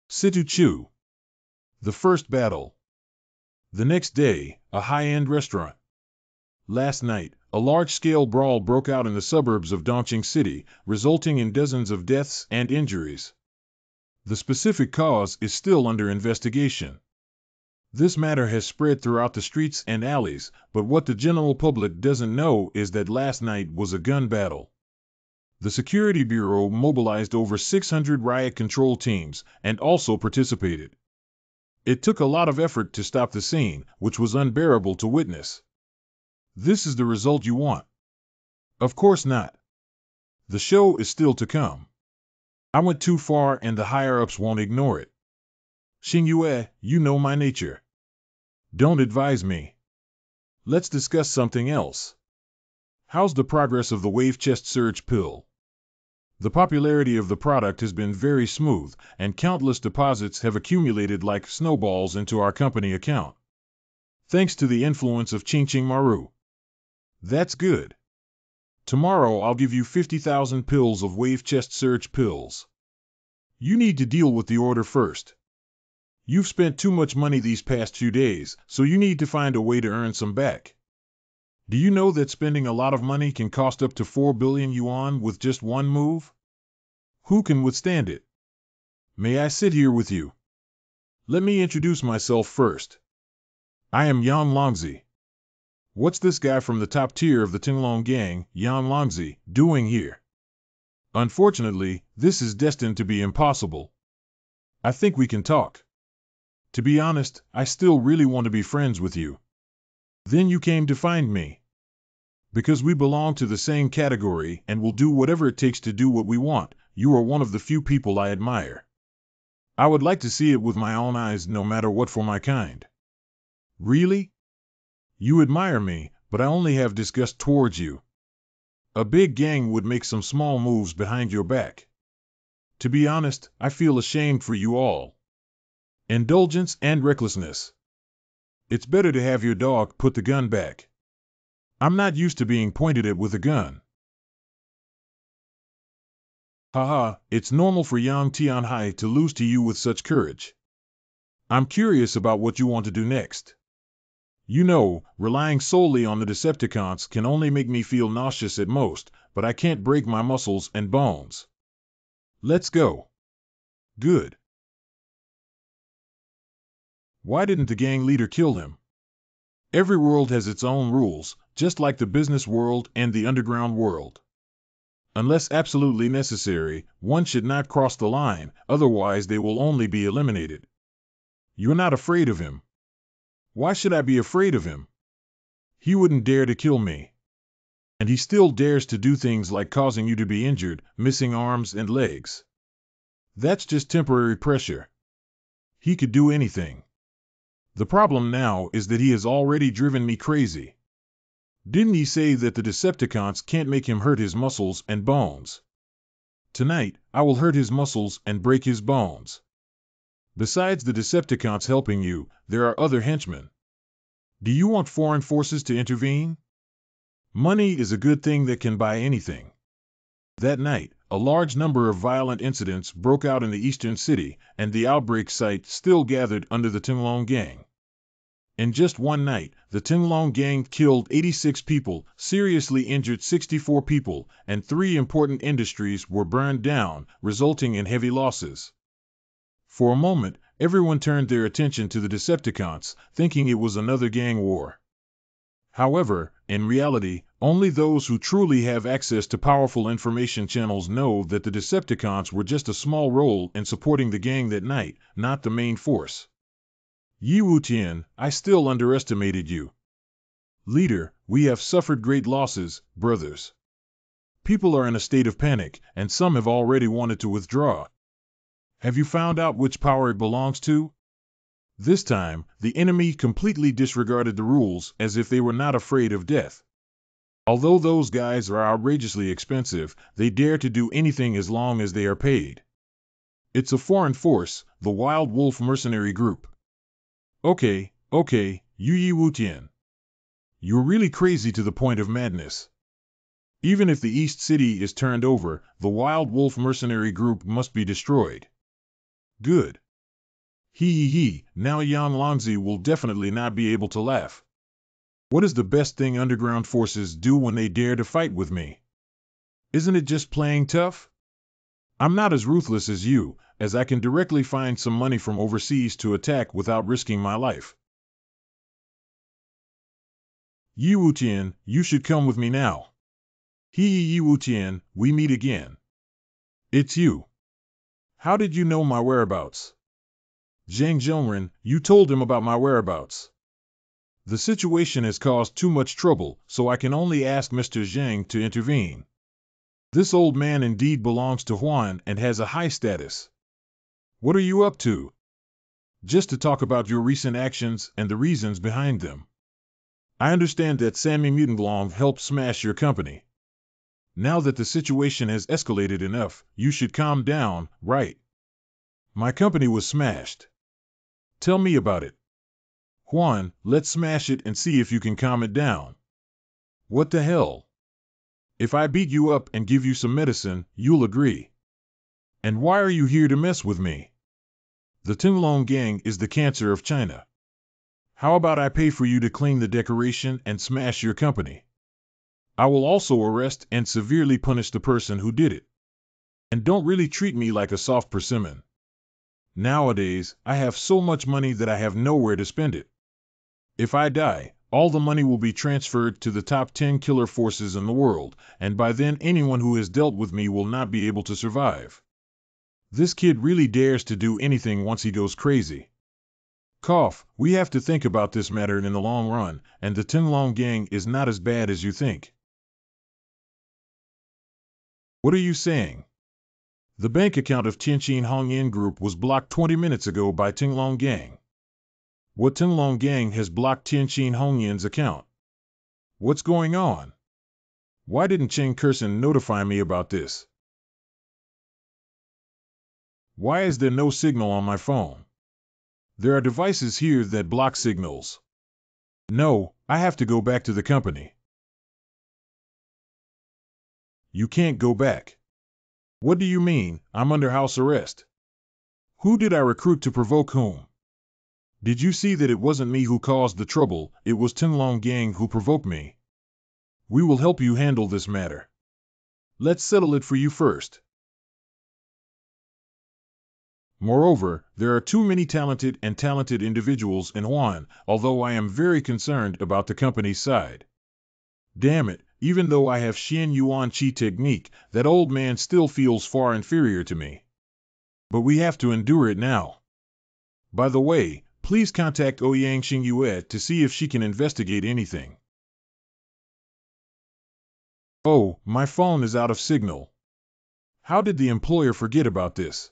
Situ Chu. The first battle. The next day, a high-end restaurant. Last night, a large-scale brawl broke out in the suburbs of Dongqing City, resulting in dozens of deaths and injuries. The specific cause is still under investigation. This matter has spread throughout the streets and alleys, but what the general public doesn't know is that last night was a gun battle. The Security Bureau mobilized over 600 riot control teams and also participated. It took a lot of effort to stop the scene, which was unbearable to witness. This is the result you want? Of course not. The show is still to come. I went too far and the higher-ups won't ignore it. Xingyue, you know my nature. Don't advise me. Let's discuss something else. How's the progress of the Wave Chest Surge pill? The popularity of the product has been very smooth, and countless deposits have accumulated like snowballs into our company account. Thanks to the influence of Qingqing Maru. That's good. Tomorrow I'll give you 50,000 pills of Wave Chest Surge pills. You need to deal with the order first. You've spent too much money these past few days, so you need to find a way to earn some back. Do you know that spending a lot of money can cost up to 4 billion yuan with just one move? Who can withstand it? May I sit here with you? Let me introduce myself first. I am Yan Longzi. What's this guy from the top tier of the Tinglong gang, Yan Longzi, doing here? Unfortunately, this is destined to be impossible. I think we can talk. To be honest, I still really want to be friends with you. Then you came to find me. Because we belong to the same category and will do whatever it takes to do what we want, you are one of the few people I admire. I would like to see it with my own eyes no matter what for my kind. Really? You admire me, but I only have disgust towards you. A big gang would make some small moves behind your back. To be honest, I feel ashamed for you all. Indulgence and recklessness. It's better to have your dog put the gun back. I'm not used to being pointed at with a gun. Haha, it's normal for Yang Tianhai to lose to you with such courage. I'm curious about what you want to do next. You know, relying solely on the Decepticons can only make me feel nauseous at most, but I can't break my muscles and bones. Let's go. Good. Why didn't the gang leader kill him? Every world has its own rules, just like the business world and the underground world. Unless absolutely necessary, one should not cross the line, otherwise they will only be eliminated. You're not afraid of him. Why should I be afraid of him? He wouldn't dare to kill me. And he still dares to do things like causing you to be injured, missing arms and legs. That's just temporary pressure. He could do anything. The problem now is that he has already driven me crazy. Didn't he say that the Decepticons can't make him hurt his muscles and bones? Tonight, I will hurt his muscles and break his bones. Besides the Decepticons helping you, there are other henchmen. Do you want foreign forces to intervene? Money is a good thing that can buy anything. That night, a large number of violent incidents broke out in the eastern city, and the outbreak site still gathered under the Tinglong gang. In just one night, the Tinglong gang killed 86 people, seriously injured 64 people, and 3 important industries were burned down, resulting in heavy losses. For a moment, everyone turned their attention to the Decepticons, thinking it was another gang war. However, in reality, only those who truly have access to powerful information channels know that the Decepticons were just a small role in supporting the gang that night, not the main force. Yi Wutian, I still underestimated you. Leader, we have suffered great losses, brothers. People are in a state of panic, and some have already wanted to withdraw. Have you found out which power it belongs to? This time, the enemy completely disregarded the rules as if they were not afraid of death. Although those guys are outrageously expensive, they dare to do anything as long as they are paid. It's a foreign force, the Wild Wolf Mercenary Group. Okay, Yu Yi Wu Tian. You're really crazy to the point of madness. Even if the East City is turned over, the Wild Wolf Mercenary Group must be destroyed. Good. He, now Yang Longzi will definitely not be able to laugh. What is the best thing underground forces do when they dare to fight with me? Isn't it just playing tough? I'm not as ruthless as you, as I can directly find some money from overseas to attack without risking my life. Yi Wutian, you should come with me now. Yi Wutian, we meet again. It's you. How did you know my whereabouts? Zhang Zhongren, you told him about my whereabouts. The situation has caused too much trouble, so I can only ask Mr. Zhang to intervene. This old man indeed belongs to Huan and has a high status. What are you up to? Just to talk about your recent actions and the reasons behind them. I understand that Sammy Mutanglong helped smash your company. Now that the situation has escalated enough, you should calm down, right? My company was smashed. Tell me about it. Huan, let's smash it and see if you can calm it down. What the hell? If I beat you up and give you some medicine, you'll agree. And why are you here to mess with me? The Tinglong gang is the cancer of China. How about I pay for you to clean the decoration and smash your company? I will also arrest and severely punish the person who did it. And don't really treat me like a soft persimmon. Nowadays, I have so much money that I have nowhere to spend it. If I die, all the money will be transferred to the top 10 killer forces in the world, and by then anyone who has dealt with me will not be able to survive. This kid really dares to do anything once he goes crazy. Cough, we have to think about this matter in the long run, and the Tinglong gang is not as bad as you think. What are you saying? The bank account of Tianqin Hongyan Group was blocked 20 minutes ago by Tinglong gang. What Tinglong gang has blocked Tianqin Hongyan's account? What's going on? Why didn't Cheng Kursen notify me about this? Why is there no signal on my phone? There are devices here that block signals. No, I have to go back to the company. You can't go back. What do you mean, I'm under house arrest? Who did I recruit to provoke whom? Did you see that it wasn't me who caused the trouble, it was Tinglong gang who provoked me? We will help you handle this matter. Let's settle it for you first. Moreover, there are too many talented individuals in Huan, although I am very concerned about the company's side. Damn it, even though I have Xian Yuan Qi technique, that old man still feels far inferior to me. But we have to endure it now. By the way, please contact Ouyang Xingyue to see if she can investigate anything. Oh, my phone is out of signal. How did the employer forget about this?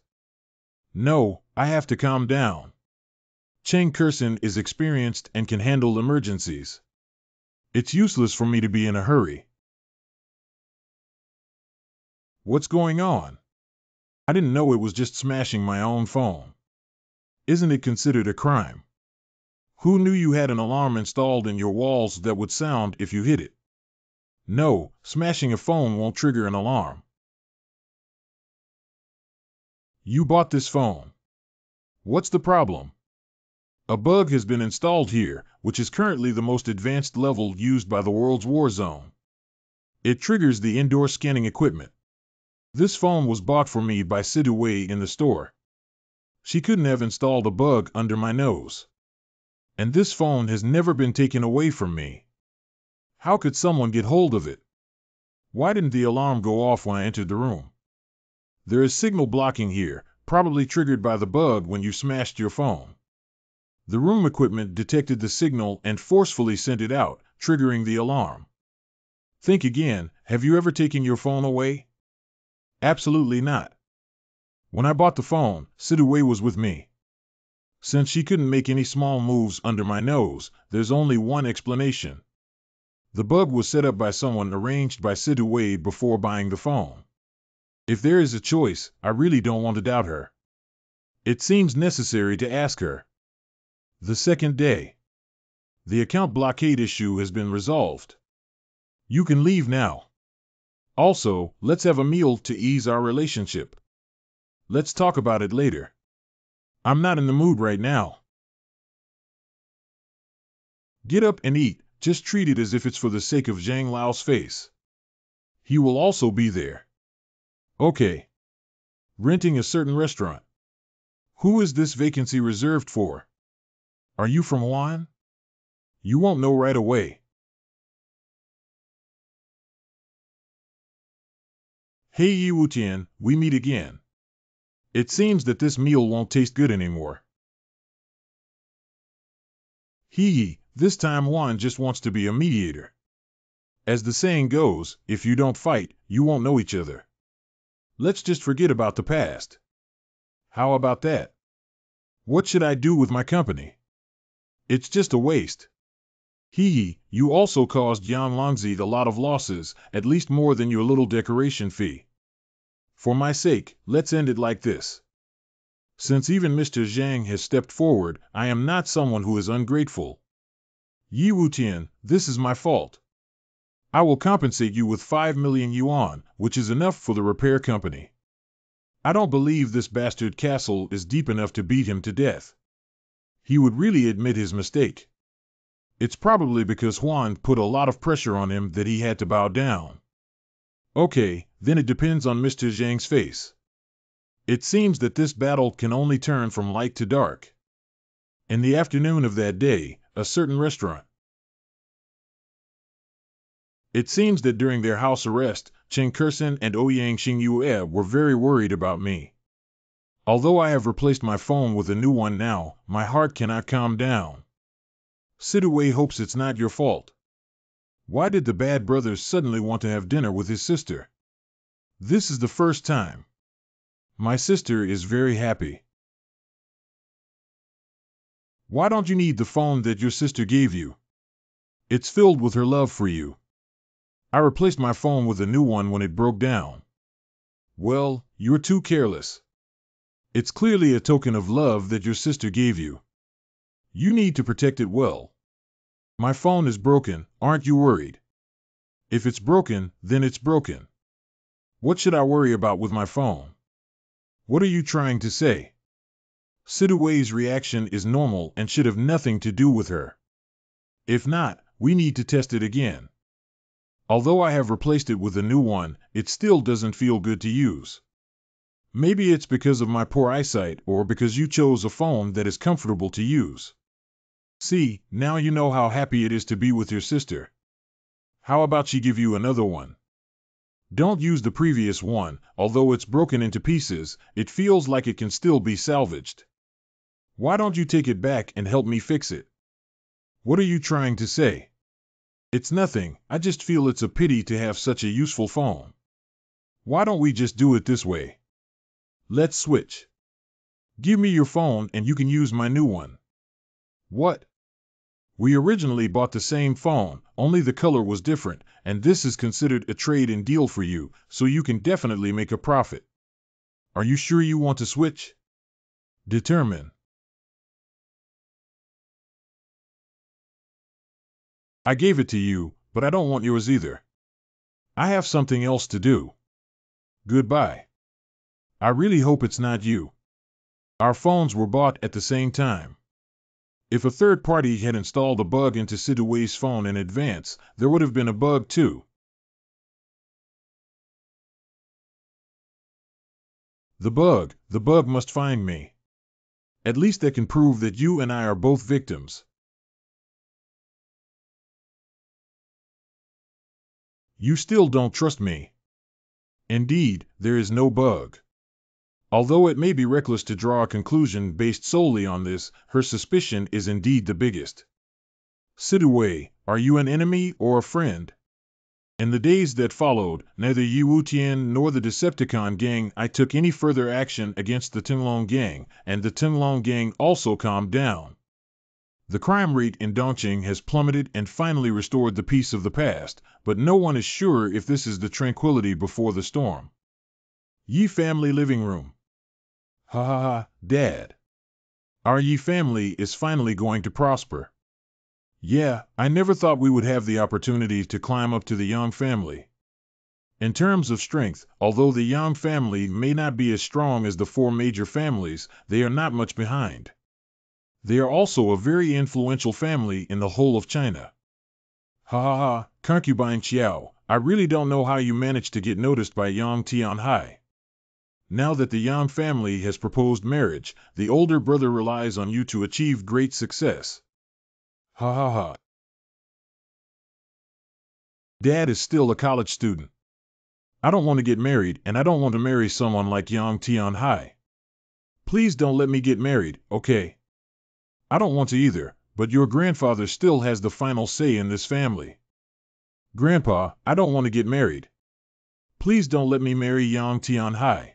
No, I have to calm down. Cheng Kursen is experienced and can handle emergencies. It's useless for me to be in a hurry. What's going on? I didn't know it was just smashing my own phone. Isn't it considered a crime? Who knew you had an alarm installed in your walls that would sound if you hit it? No, smashing a phone won't trigger an alarm. You bought this phone. What's the problem? A bug has been installed here, which is currently the most advanced level used by the world's war zone. It triggers the indoor scanning equipment. This phone was bought for me by Sidu Wei in the store. She couldn't have installed a bug under my nose. And this phone has never been taken away from me. How could someone get hold of it? Why didn't the alarm go off when I entered the room? There is signal blocking here, probably triggered by the bug when you smashed your phone. The room equipment detected the signal and forcefully sent it out, triggering the alarm. Think again, have you ever taken your phone away? Absolutely not. When I bought the phone, Sidaway was with me. Since she couldn't make any small moves under my nose, there's only one explanation. The bug was set up by someone arranged by Sidaway before buying the phone. If there is a choice, I really don't want to doubt her. It seems necessary to ask her. The second day. The account blockade issue has been resolved. You can leave now. Also, let's have a meal to ease our relationship. Let's talk about it later. I'm not in the mood right now. Get up and eat, just treat it as if it's for the sake of Zhang Lao's face. He will also be there. Okay. Renting a certain restaurant. Who is this vacancy reserved for? Are you from Wuhan? You won't know right away. Hey Yi Wutian, we meet again. It seems that this meal won't taste good anymore. Hee, this time Juan just wants to be a mediator. As the saying goes, if you don't fight, you won't know each other. Let's just forget about the past. How about that? What should I do with my company? It's just a waste. Hee, you also caused Yan Longzi a lot of losses, at least more than your little decoration fee. For my sake, let's end it like this. Since even Mr. Zhang has stepped forward, I am not someone who is ungrateful. Yi Wutian, this is my fault. I will compensate you with 5 million yuan, which is enough for the repair company. I don't believe this bastard castle is deep enough to beat him to death. He would really admit his mistake. It's probably because Juan put a lot of pressure on him that he had to bow down. Okay, then it depends on Mr. Zhang's face. It seems that this battle can only turn from light to dark. In the afternoon of that day, a certain restaurant. It seems that during their house arrest, Chen Kersen and Ouyang Xingyue were very worried about me. Although I have replaced my phone with a new one now, my heart cannot calm down. Sidaway hopes it's not your fault. Why did the bad brothers suddenly want to have dinner with his sister? This is the first time. My sister is very happy. Why don't you need the phone that your sister gave you? It's filled with her love for you. I replaced my phone with a new one when it broke down. Well, you're too careless. It's clearly a token of love that your sister gave you. You need to protect it well. My phone is broken, aren't you worried? If it's broken, then it's broken. What should I worry about with my phone? What are you trying to say? Sidaway's reaction is normal and should have nothing to do with her. If not, we need to test it again. Although I have replaced it with a new one, it still doesn't feel good to use. Maybe it's because of my poor eyesight or because you chose a phone that is comfortable to use. See, now you know how happy it is to be with your sister. How about she give you another one? Don't use the previous one, although it's broken into pieces, it feels like it can still be salvaged. Why don't you take it back and help me fix it? What are you trying to say? It's nothing, I just feel it's a pity to have such a useful phone. Why don't we just do it this way? Let's switch. Give me your phone and you can use my new one. What? We originally bought the same phone, only the color was different, and this is considered a trade-in deal for you, so you can definitely make a profit. Are you sure you want to switch? Determine. I gave it to you, but I don't want yours either. I have something else to do. Goodbye. I really hope it's not you. Our phones were bought at the same time. If a third party had installed a bug into Sidaway's phone in advance, there would have been a bug too. The bug must find me. At least that can prove that you and I are both victims. You still don't trust me. Indeed, there is no bug. Although it may be reckless to draw a conclusion based solely on this, her suspicion is indeed the biggest. Sidaway, Are you an enemy or a friend? In the days that followed, neither Yi Wutian nor the Decepticon gang I took any further action against the Tinglong gang, and the Tinglong gang also calmed down. The crime rate in Dongqing has plummeted and finally restored the peace of the past, but no one is sure if this is the tranquility before the storm. Yi family living room. Ha ha ha, Dad. Our Yi family is finally going to prosper. Yeah, I never thought we would have the opportunity to climb up to the Yang family. In terms of strength, although the Yang family may not be as strong as the four major families, they are not much behind. They are also a very influential family in the whole of China. Ha ha ha, concubine Xiao, I really don't know how you managed to get noticed by Yang Tianhai. Now that the Yang family has proposed marriage, the older brother relies on you to achieve great success. Ha ha ha. Dad is still a college student. I don't want to get married, and I don't want to marry someone like Yang Tianhai. Please don't let me get married, okay? I don't want to either, but your grandfather still has the final say in this family. Grandpa, I don't want to get married. Please don't let me marry Yang Tianhai.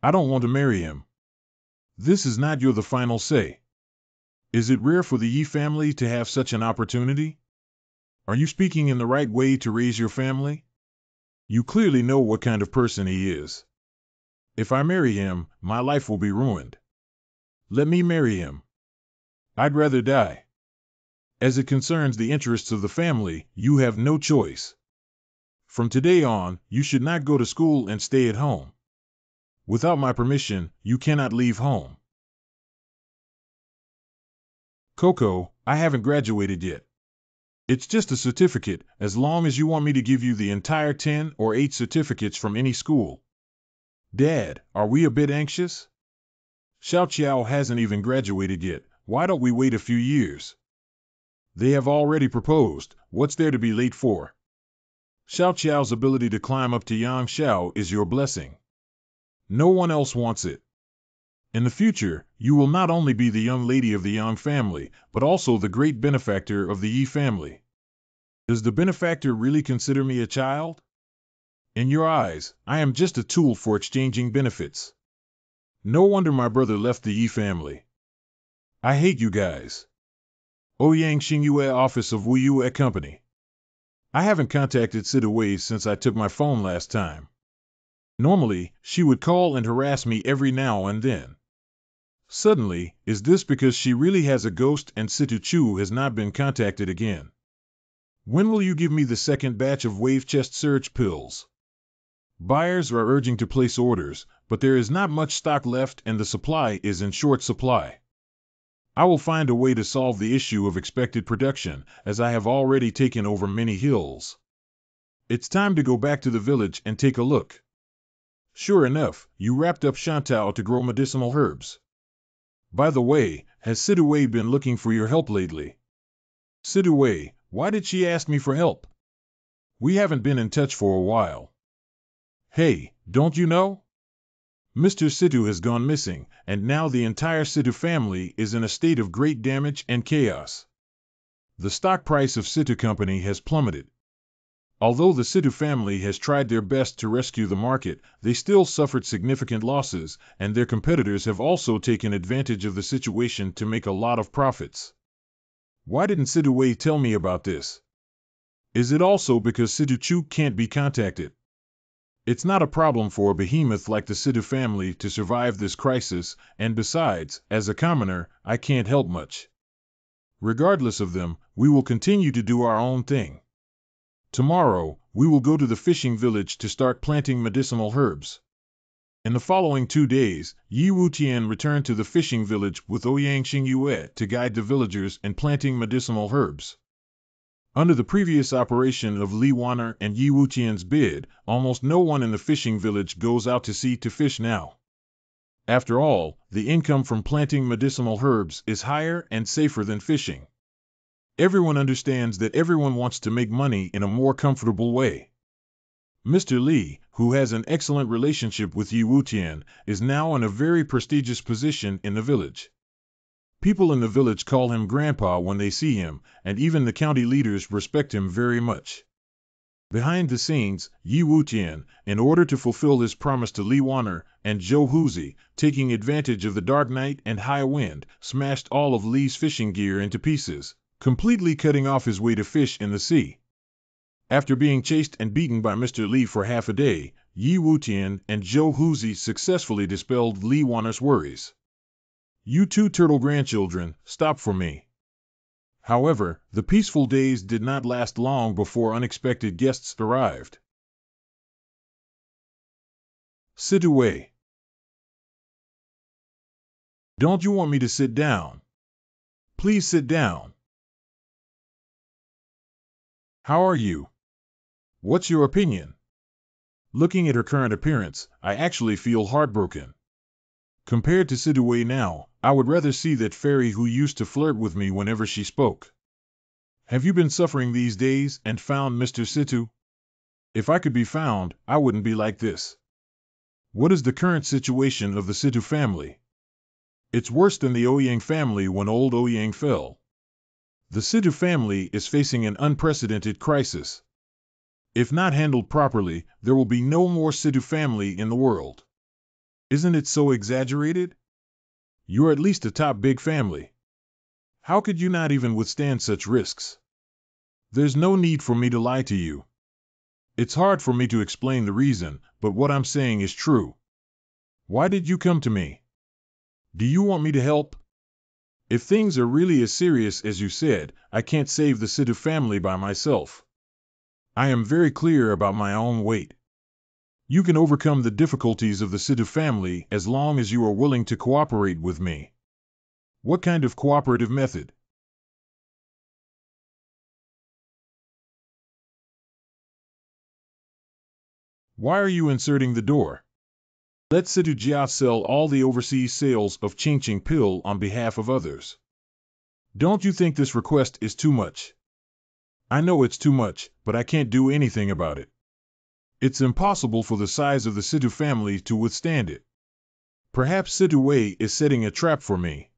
I don't want to marry him. This is not your the final say. Is it rare for the Yi family to have such an opportunity? Are you speaking in the right way to raise your family? You clearly know what kind of person he is. If I marry him, my life will be ruined. Let me marry him. I'd rather die. As it concerns the interests of the family, you have no choice. From today on, you should not go to school and stay at home. Without my permission, you cannot leave home. Coco, I haven't graduated yet. It's just a certificate, as long as you want me to give you the entire 10 or 8 certificates from any school. Dad, are we a bit anxious? Xiao Qiao hasn't even graduated yet. Why don't we wait a few years? They have already proposed. What's there to be late for? Xiao Qiao's ability to climb up to Yang Xiao is your blessing. No one else wants it. In the future, you will not only be the young lady of the Yang family, but also the great benefactor of the Yi family. Does the benefactor really consider me a child? In your eyes, I am just a tool for exchanging benefits. No wonder my brother left the Yi family. I hate you guys. Ouyang Xingyue office of Wu Yue Company. I haven't contacted Sida Wei since I took my phone last time. Normally, she would call and harass me every now and then. Suddenly, is this because she really has a ghost and Situ Chu has not been contacted again? When will you give me the second batch of wave chest surge pills? Buyers are urging to place orders, but there is not much stock left and the supply is in short supply. I will find a way to solve the issue of expected production, as I have already taken over many hills. It's time to go back to the village and take a look. Sure enough, you wrapped up Shantou to grow medicinal herbs. By the way, has Sidawei been looking for your help lately? Sidawei, why did she ask me for help? We haven't been in touch for a while. Hey, don't you know? Mr. Situ has gone missing, and now the entire Situ family is in a state of great damage and chaos. The stock price of Situ Company has plummeted. Although the Situ family has tried their best to rescue the market, they still suffered significant losses, and their competitors have also taken advantage of the situation to make a lot of profits. Why didn't Situ Wei tell me about this? Is it also because Situ Chu can't be contacted? It's not a problem for a behemoth like the Situ family to survive this crisis, and besides, as a commoner, I can't help much. Regardless of them, we will continue to do our own thing. Tomorrow, we will go to the fishing village to start planting medicinal herbs. In the following 2 days, Yi Wutian returned to the fishing village with Ouyang Xingyue to guide the villagers in planting medicinal herbs. Under the previous operation of Li Wan'er and Yi Wutian's bid, almost no one in the fishing village goes out to sea to fish now. After all, the income from planting medicinal herbs is higher and safer than fishing. Everyone understands that everyone wants to make money in a more comfortable way. Mr. Li, who has an excellent relationship with Yi Wutian, is now in a very prestigious position in the village. People in the village call him Grandpa when they see him, and even the county leaders respect him very much. Behind the scenes, Yi Wutian, in order to fulfill his promise to Li Wanner and Zhou Huzi, taking advantage of the dark night and high wind, smashed all of Li's fishing gear into pieces, completely cutting off his way to fish in the sea. After being chased and beaten by Mr. Li for half a day, Yi Wutian and Zhou Huzi successfully dispelled Li Wanner's worries. You two turtle grandchildren, stop for me. However, the peaceful days did not last long before unexpected guests arrived. Sit away. Don't you want me to sit down? Please sit down. How are you? What's your opinion? Looking at her current appearance, I actually feel heartbroken. Compared to Sidaway now, I would rather see that fairy who used to flirt with me whenever she spoke. Have you been suffering these days and found Mr. Situ? If I could be found, I wouldn't be like this. What is the current situation of the Situ family? It's worse than the Ouyang family when old Ouyang fell. The Situ family is facing an unprecedented crisis. If not handled properly, there will be no more Situ family in the world. Isn't it so exaggerated? You're at least a top big family. How could you not even withstand such risks? There's no need for me to lie to you. It's hard for me to explain the reason, but what I'm saying is true. Why did you come to me? Do you want me to help? If things are really as serious as you said, I can't save the Situ family by myself. I am very clear about my own weight. You can overcome the difficulties of the Situ family as long as you are willing to cooperate with me. What kind of cooperative method? Why are you inserting the door? Let Situ Jia sell all the overseas sales of Ching pill on behalf of others. Don't you think this request is too much? I know it's too much, but I can't do anything about it. It's impossible for the size of the Situ family to withstand it. Perhaps Situ Wei is setting a trap for me.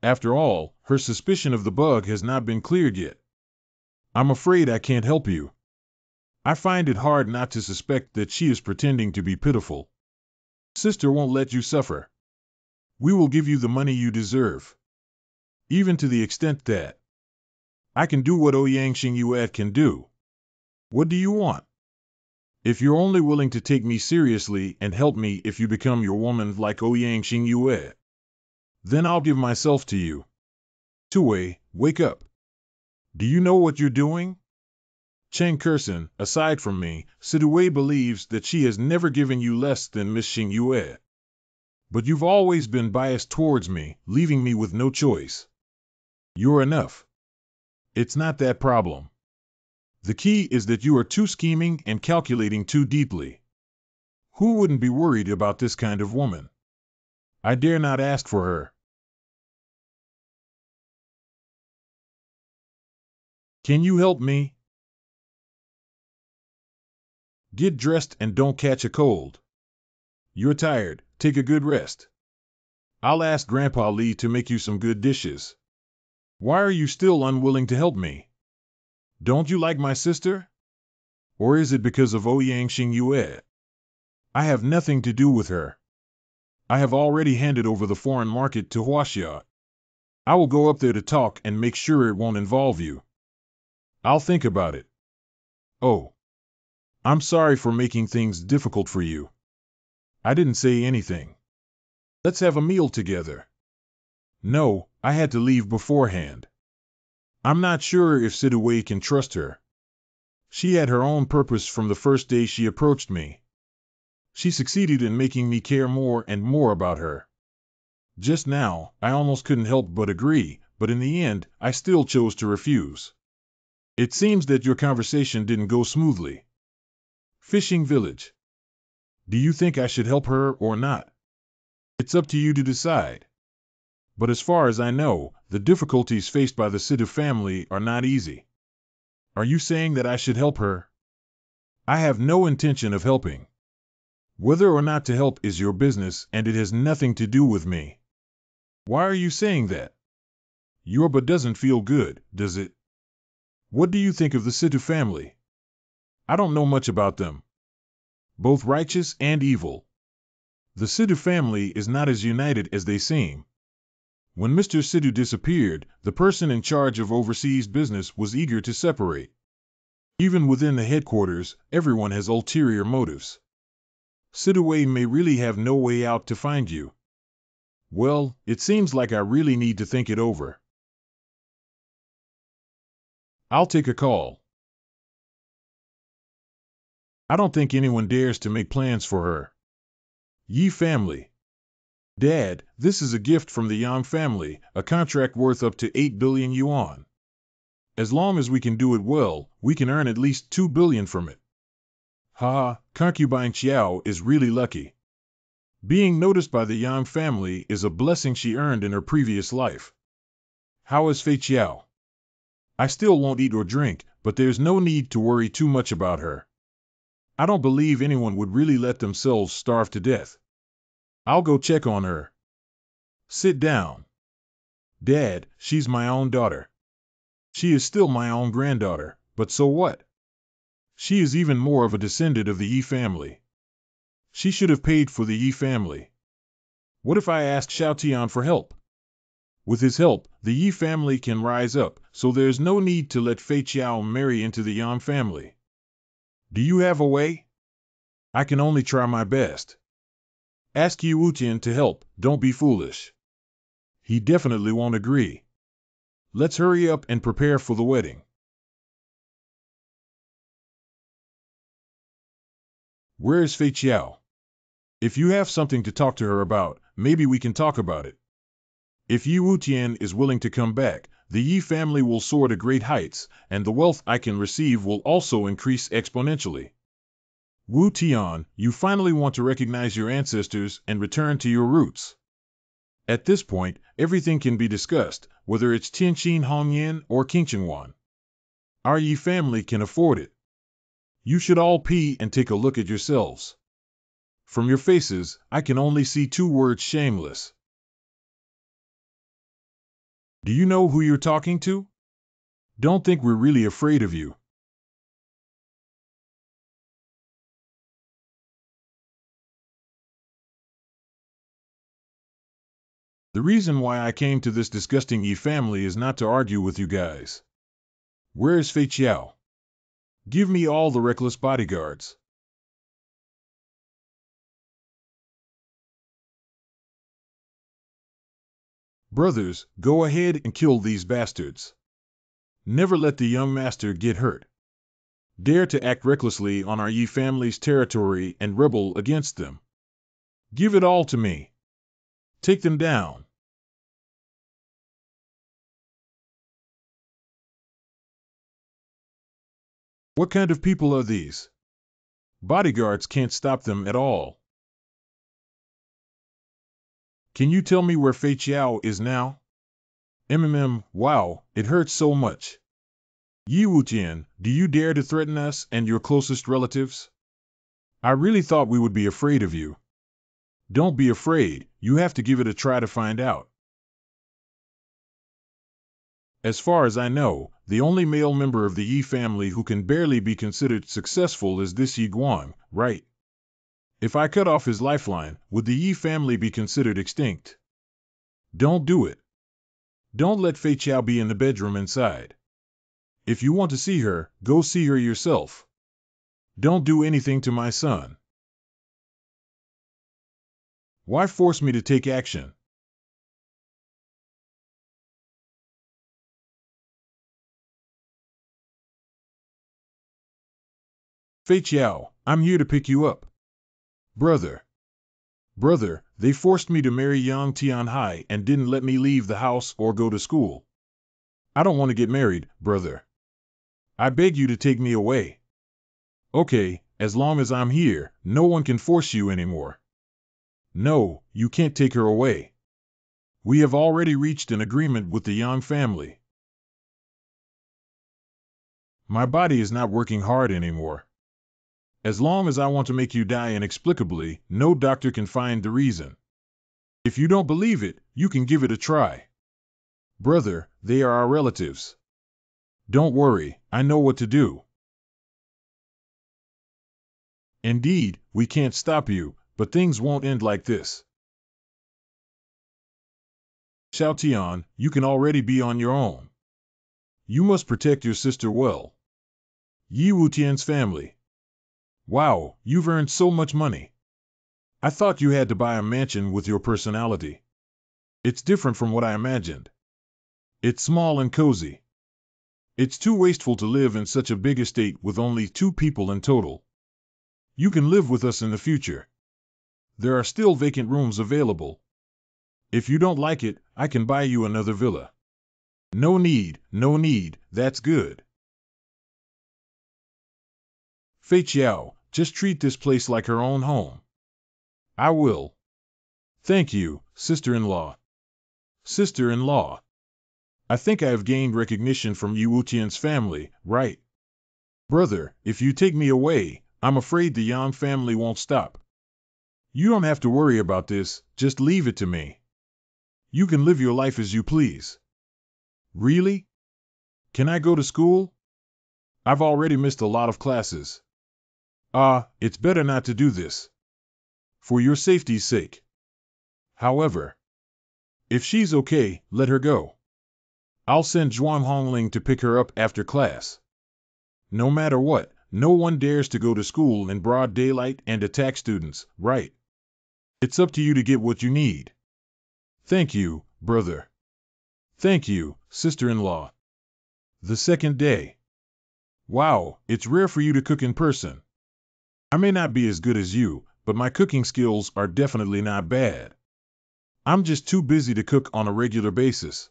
After all, her suspicion of the bug has not been cleared yet. I'm afraid I can't help you. I find it hard not to suspect that she is pretending to be pitiful. Sister won't let you suffer. We will give you the money you deserve. Even to the extent that I can do what Ouyang Xingyuat can do. What do you want? If you're only willing to take me seriously and help me if you become your woman like Ouyang Xingyuat, then I'll give myself to you. Tuwei, wake up. Do you know what you're doing? Cheng Kurson, aside from me, Siduwei believes that she has never given you less than Miss Xingyue. But you've always been biased towards me, leaving me with no choice. You're enough. It's not that problem. The key is that you are too scheming and calculating too deeply. Who wouldn't be worried about this kind of woman? I dare not ask for her. Can you help me? Get dressed and don't catch a cold. You're tired, take a good rest. I'll ask Grandpa Li to make you some good dishes. Why are you still unwilling to help me? Don't you like my sister? Or is it because of Ouyang Xingyue? I have nothing to do with her. I have already handed over the foreign market to Huaxia. I will go up there to talk and make sure it won't involve you. I'll think about it. Oh. I'm sorry for making things difficult for you. I didn't say anything. Let's have a meal together. No, I had to leave beforehand. I'm not sure if Siduwei can trust her. She had her own purpose from the first day she approached me. She succeeded in making me care more and more about her. Just now, I almost couldn't help but agree, but in the end, I still chose to refuse. It seems that your conversation didn't go smoothly. Fishing village. Do you think I should help her or not? It's up to you to decide. But as far as I know, the difficulties faced by the Sidhu family are not easy. Are you saying that I should help her? I have no intention of helping. Whether or not to help is your business and it has nothing to do with me. Why are you saying that? Your butt doesn't feel good, does it? What do you think of the Situ family? I don't know much about them. Both righteous and evil. The Situ family is not as united as they seem. When Mr. Situ disappeared, the person in charge of overseas business was eager to separate. Even within the headquarters, everyone has ulterior motives. Sidaway may really have no way out to find you. Well, it seems like I really need to think it over. I'll take a call. I don't think anyone dares to make plans for her. Yi family. Dad, this is a gift from the Yang family, a contract worth up to 8 billion yuan. As long as we can do it well, we can earn at least 2 billion from it. Ha, concubine Xiao is really lucky. Being noticed by the Yang family is a blessing she earned in her previous life. How is Fei Xiao? I still won't eat or drink, but there's no need to worry too much about her. I don't believe anyone would really let themselves starve to death. I'll go check on her. Sit down. Dad, she's my own daughter. She is still my own granddaughter, but so what? She is even more of a descendant of the Yi family. She should have paid for the Yi family. What if I asked Xiao Tian for help? With his help, the Yi family can rise up, so there's no need to let Fei Qiao marry into the Yang family. Do you have a way? I can only try my best. Ask Yi Wutian to help, don't be foolish. He definitely won't agree. Let's hurry up and prepare for the wedding. Where is Fei Qiao? If you have something to talk to her about, maybe we can talk about it. If Yi Wutian is willing to come back, the Yi family will soar to great heights, and the wealth I can receive will also increase exponentially. Wu Tian, you finally want to recognize your ancestors and return to your roots. At this point, everything can be discussed, whether it's Tianqin Hongyan or Qingqingwan. Our Yi family can afford it. You should all pee and take a look at yourselves. From your faces, I can only see 2 words: shameless. Do you know who you're talking to? Don't think we're really afraid of you. The reason why I came to this disgusting Yi family is not to argue with you guys. Where is Fei Qiao? Give me all the reckless bodyguards. Brothers, go ahead and kill these bastards. Never let the young master get hurt. Dare to act recklessly on our Yi family's territory and rebel against them. Give it all to me. Take them down. What kind of people are these? Bodyguards can't stop them at all. Can you tell me where Fei Qiao is now? Wow, it hurts so much. Yi Wutian, do you dare to threaten us and your closest relatives? I really thought we would be afraid of you. Don't be afraid, you have to give it a try to find out. As far as I know, the only male member of the Yi family who can barely be considered successful is this Yi Guang, right? If I cut off his lifeline, would the Yi family be considered extinct? Don't do it. Don't let Fei Qiao be in the bedroom inside. If you want to see her, go see her yourself. Don't do anything to my son. Why force me to take action? Fei Qiao, I'm here to pick you up. Brother, they forced me to marry Yang Tianhai and didn't let me leave the house or go to school. I don't want to get married, brother. I beg you to take me away. Okay, as long as I'm here, no one can force you anymore. No, you can't take her away. We have already reached an agreement with the Yang family. My body is not working hard anymore. As long as I want to make you die inexplicably, no doctor can find the reason. If you don't believe it, you can give it a try. Brother, they are our relatives. Don't worry, I know what to do. Indeed, we can't stop you, but things won't end like this. Xiao Tian, you can already be on your own. You must protect your sister well. Yi Wutian's family. Wow, you've earned so much money. I thought you had to buy a mansion with your personality. It's different from what I imagined. It's small and cozy. It's too wasteful to live in such a big estate with only 2 people in total. You can live with us in the future. There are still vacant rooms available. If you don't like it, I can buy you another villa. No need, that's good. Fei Chiao, just treat this place like her own home. I will. Thank you, sister-in-law. Sister-in-law. I think I have gained recognition from Yi Wutian's family, right? Brother, if you take me away, I'm afraid the Yang family won't stop. You don't have to worry about this, just leave it to me. You can live your life as you please. Really? Can I go to school? I've already missed a lot of classes. It's better not to do this. For your safety's sake. However, if she's okay, let her go. I'll send Zhuang Hongling to pick her up after class. No matter what, no one dares to go to school in broad daylight and attack students, right? It's up to you to get what you need. Thank you, brother. Thank you, sister-in-law. The second day. Wow, it's rare for you to cook in person. I may not be as good as you, but my cooking skills are definitely not bad. I'm just too busy to cook on a regular basis.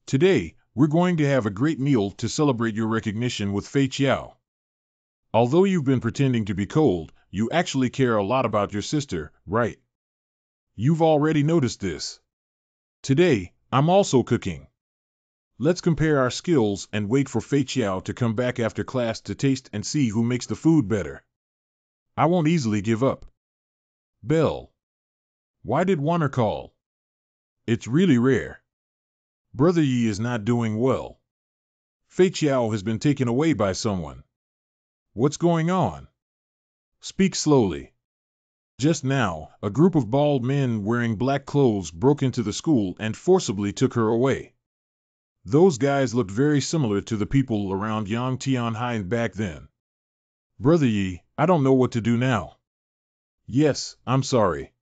Today, we're going to have a great meal to celebrate your recognition with Fei Chiao. Although you've been pretending to be cold, you actually care a lot about your sister, right? You've already noticed this. Today, I'm also cooking. Let's compare our skills and wait for Fei Chiao to come back after class to taste and see who makes the food better. I won't easily give up. Bell. Why did Warner call? It's really rare. Brother Yi is not doing well. Fei Chiao has been taken away by someone. What's going on? Speak slowly. Just now, a group of bald men wearing black clothes broke into the school and forcibly took her away. Those guys looked very similar to the people around Yang Tianhai back then. Brother Yi, I don't know what to do now. Yes, I'm sorry.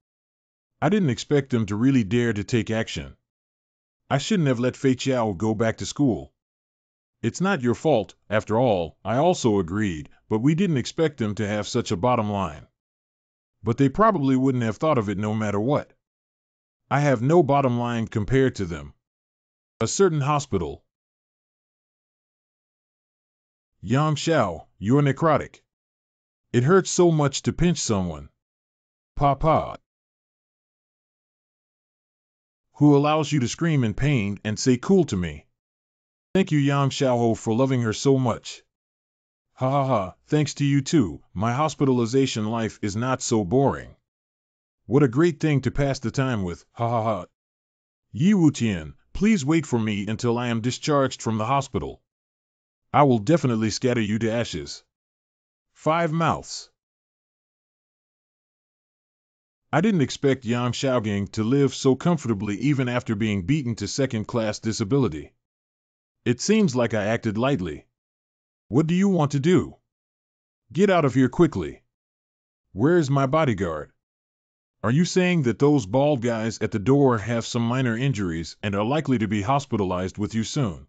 I didn't expect them to really dare to take action. I shouldn't have let Fei Chiao go back to school. It's not your fault, after all, I also agreed, but we didn't expect them to have such a bottom line. But they probably wouldn't have thought of it no matter what. I have no bottom line compared to them. A certain hospital. Yang Xiao, you're necrotic. It hurts so much to pinch someone. Papa. Who allows you to scream in pain and say cool to me. Thank you Yang Xiaoho for loving her so much. Ha ha ha, thanks to you too, my hospitalization life is not so boring. What a great thing to pass the time with, ha ha ha. Yi Wutian, please wait for me until I am discharged from the hospital. I will definitely scatter you to ashes. 5 mouths. I didn't expect Yang Xiaogang to live so comfortably even after being beaten to second-class disability. It seems like I acted lightly. What do you want to do? Get out of here quickly. Where is my bodyguard? Are you saying that those bald guys at the door have some minor injuries and are likely to be hospitalized with you soon?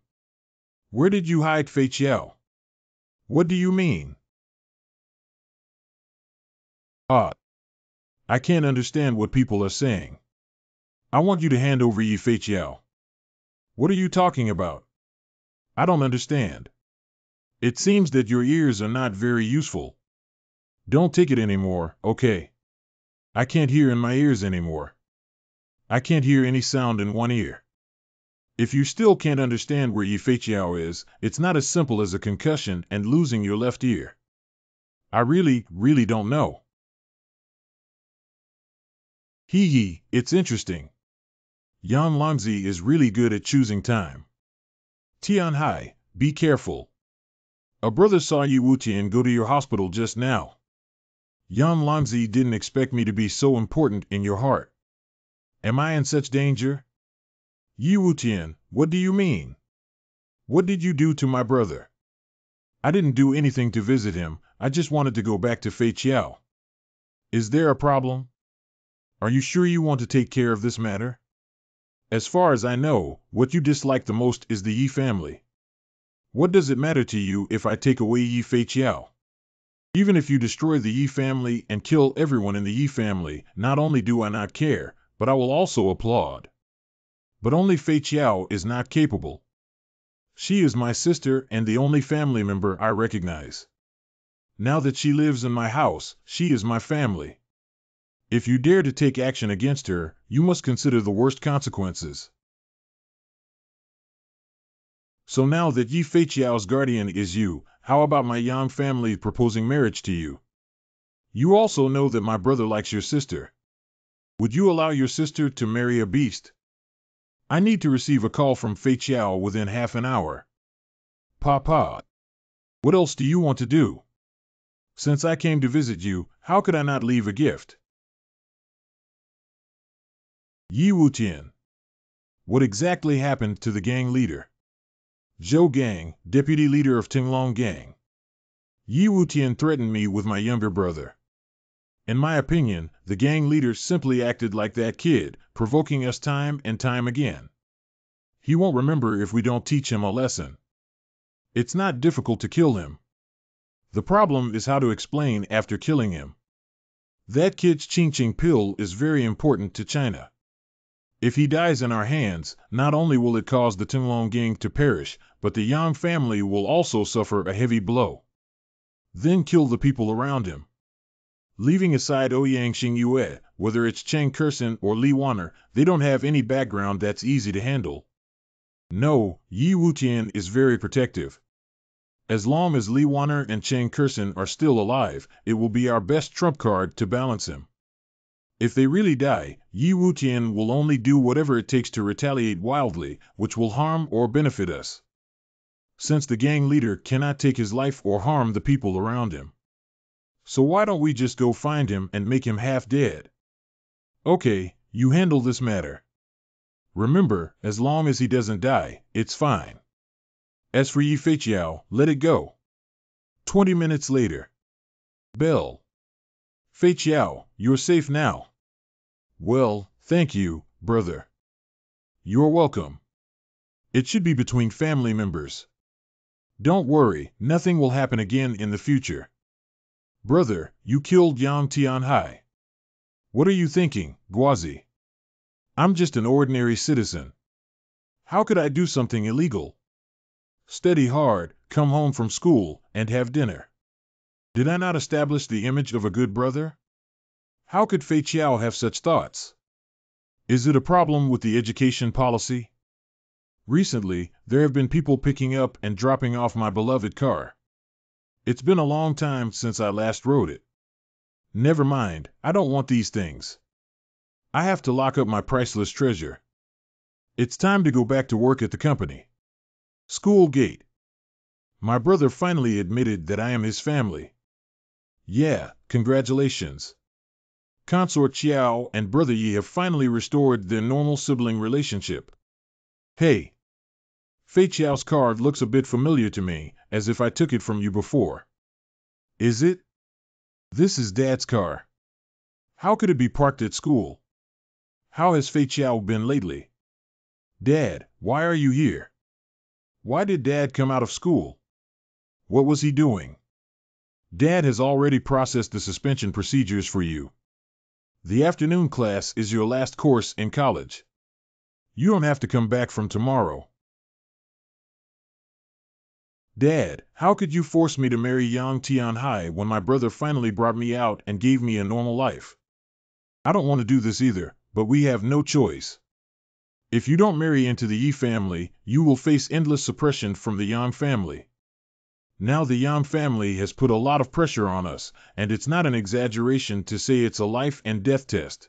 Where did you hide Fei Chiao? What do you mean? I can't understand what people are saying. I want you to hand over Yi Fei Chiao. What are you talking about? I don't understand. It seems that your ears are not very useful. Don't take it anymore, okay? I can't hear in my ears anymore. I can't hear any sound in one ear. If you still can't understand where Yi Fei Chiao is, it's not as simple as a concussion and losing your left ear. I really don't know. Hee, it's interesting. Yan Lanzi is really good at choosing time. Tianhai, be careful. A brother saw Yi Wutian go to your hospital just now. Yan Lanzi didn't expect me to be so important in your heart. Am I in such danger? Yi Wutian, what do you mean? What did you do to my brother? I didn't do anything to visit him, I just wanted to go back to Fei Chiao. Is there a problem? Are you sure you want to take care of this matter? As far as I know, what you dislike the most is the Yi family. What does it matter to you if I take away Yi Fei Chiao? Even if you destroy the Yi family and kill everyone in the Yi family, not only do I not care, but I will also applaud. But only Fei Chiao is not capable. She is my sister and the only family member I recognize. Now that she lives in my house, she is my family. If you dare to take action against her, you must consider the worst consequences. So now that Yi Fei Chiao's guardian is you, how about my Yang family proposing marriage to you? You also know that my brother likes your sister. Would you allow your sister to marry a beast? I need to receive a call from Fei Chiao within half an hour. Papa, what else do you want to do? Since I came to visit you, how could I not leave a gift? Yi Wutian. What exactly happened to the gang leader? Zhou Gang, deputy leader of Tinglong Gang. Yi Wutian threatened me with my younger brother. In my opinion, the gang leader simply acted like that kid, provoking us time and time again. He won't remember if we don't teach him a lesson. It's not difficult to kill him. The problem is how to explain after killing him. That kid's Qingqing pill is very important to China. If he dies in our hands, not only will it cause the Tinglong Gang to perish, but the Yang family will also suffer a heavy blow. Then kill the people around him. Leaving aside Ouyang Xingyue, whether it's Cheng Kersen or Li Wanner, they don't have any background that's easy to handle. No, Yi Wutian is very protective. As long as Li Wanner and Cheng Kersen are still alive, it will be our best trump card to balance him. If they really die, Yi Wutian will only do whatever it takes to retaliate wildly, which will harm or benefit us. Since the gang leader cannot take his life or harm the people around him. So why don't we just go find him and make him half dead? Okay, you handle this matter. Remember, as long as he doesn't die, it's fine. As for Yi Fei Chiao, let it go. 20 minutes later. Bell. Fei Chiao, you're safe now. Well, thank you, brother. You're welcome. It should be between family members. Don't worry, nothing will happen again in the future. Brother, you killed Yang Tianhai. What are you thinking, Guazi? I'm just an ordinary citizen. How could I do something illegal? Study hard, come home from school, and have dinner. Did I not establish the image of a good brother? How could Fei Chiao have such thoughts? Is it a problem with the education policy? Recently, there have been people picking up and dropping off my beloved car. It's been a long time since I last rode it. Never mind, I don't want these things. I have to lock up my priceless treasure. It's time to go back to work at the company. School gate. My brother finally admitted that I am his family. Yeah, congratulations. Consort Chiao and Brother Yi have finally restored their normal sibling relationship. Hey. Fei Chiao's card looks a bit familiar to me, as if I took it from you before. Is it? This is Dad's car. How could it be parked at school? How has Fei Chiao been lately? Dad, why are you here? Why did Dad come out of school? What was he doing? Dad has already processed the suspension procedures for you. The afternoon class is your last course in college. You don't have to come back from tomorrow. Dad, how could you force me to marry Yang Tianhai when my brother finally brought me out and gave me a normal life? I don't want to do this either, but we have no choice. If you don't marry into the Yi family, you will face endless suppression from the Yang family. Now the Yang family has put a lot of pressure on us, and it's not an exaggeration to say it's a life and death test.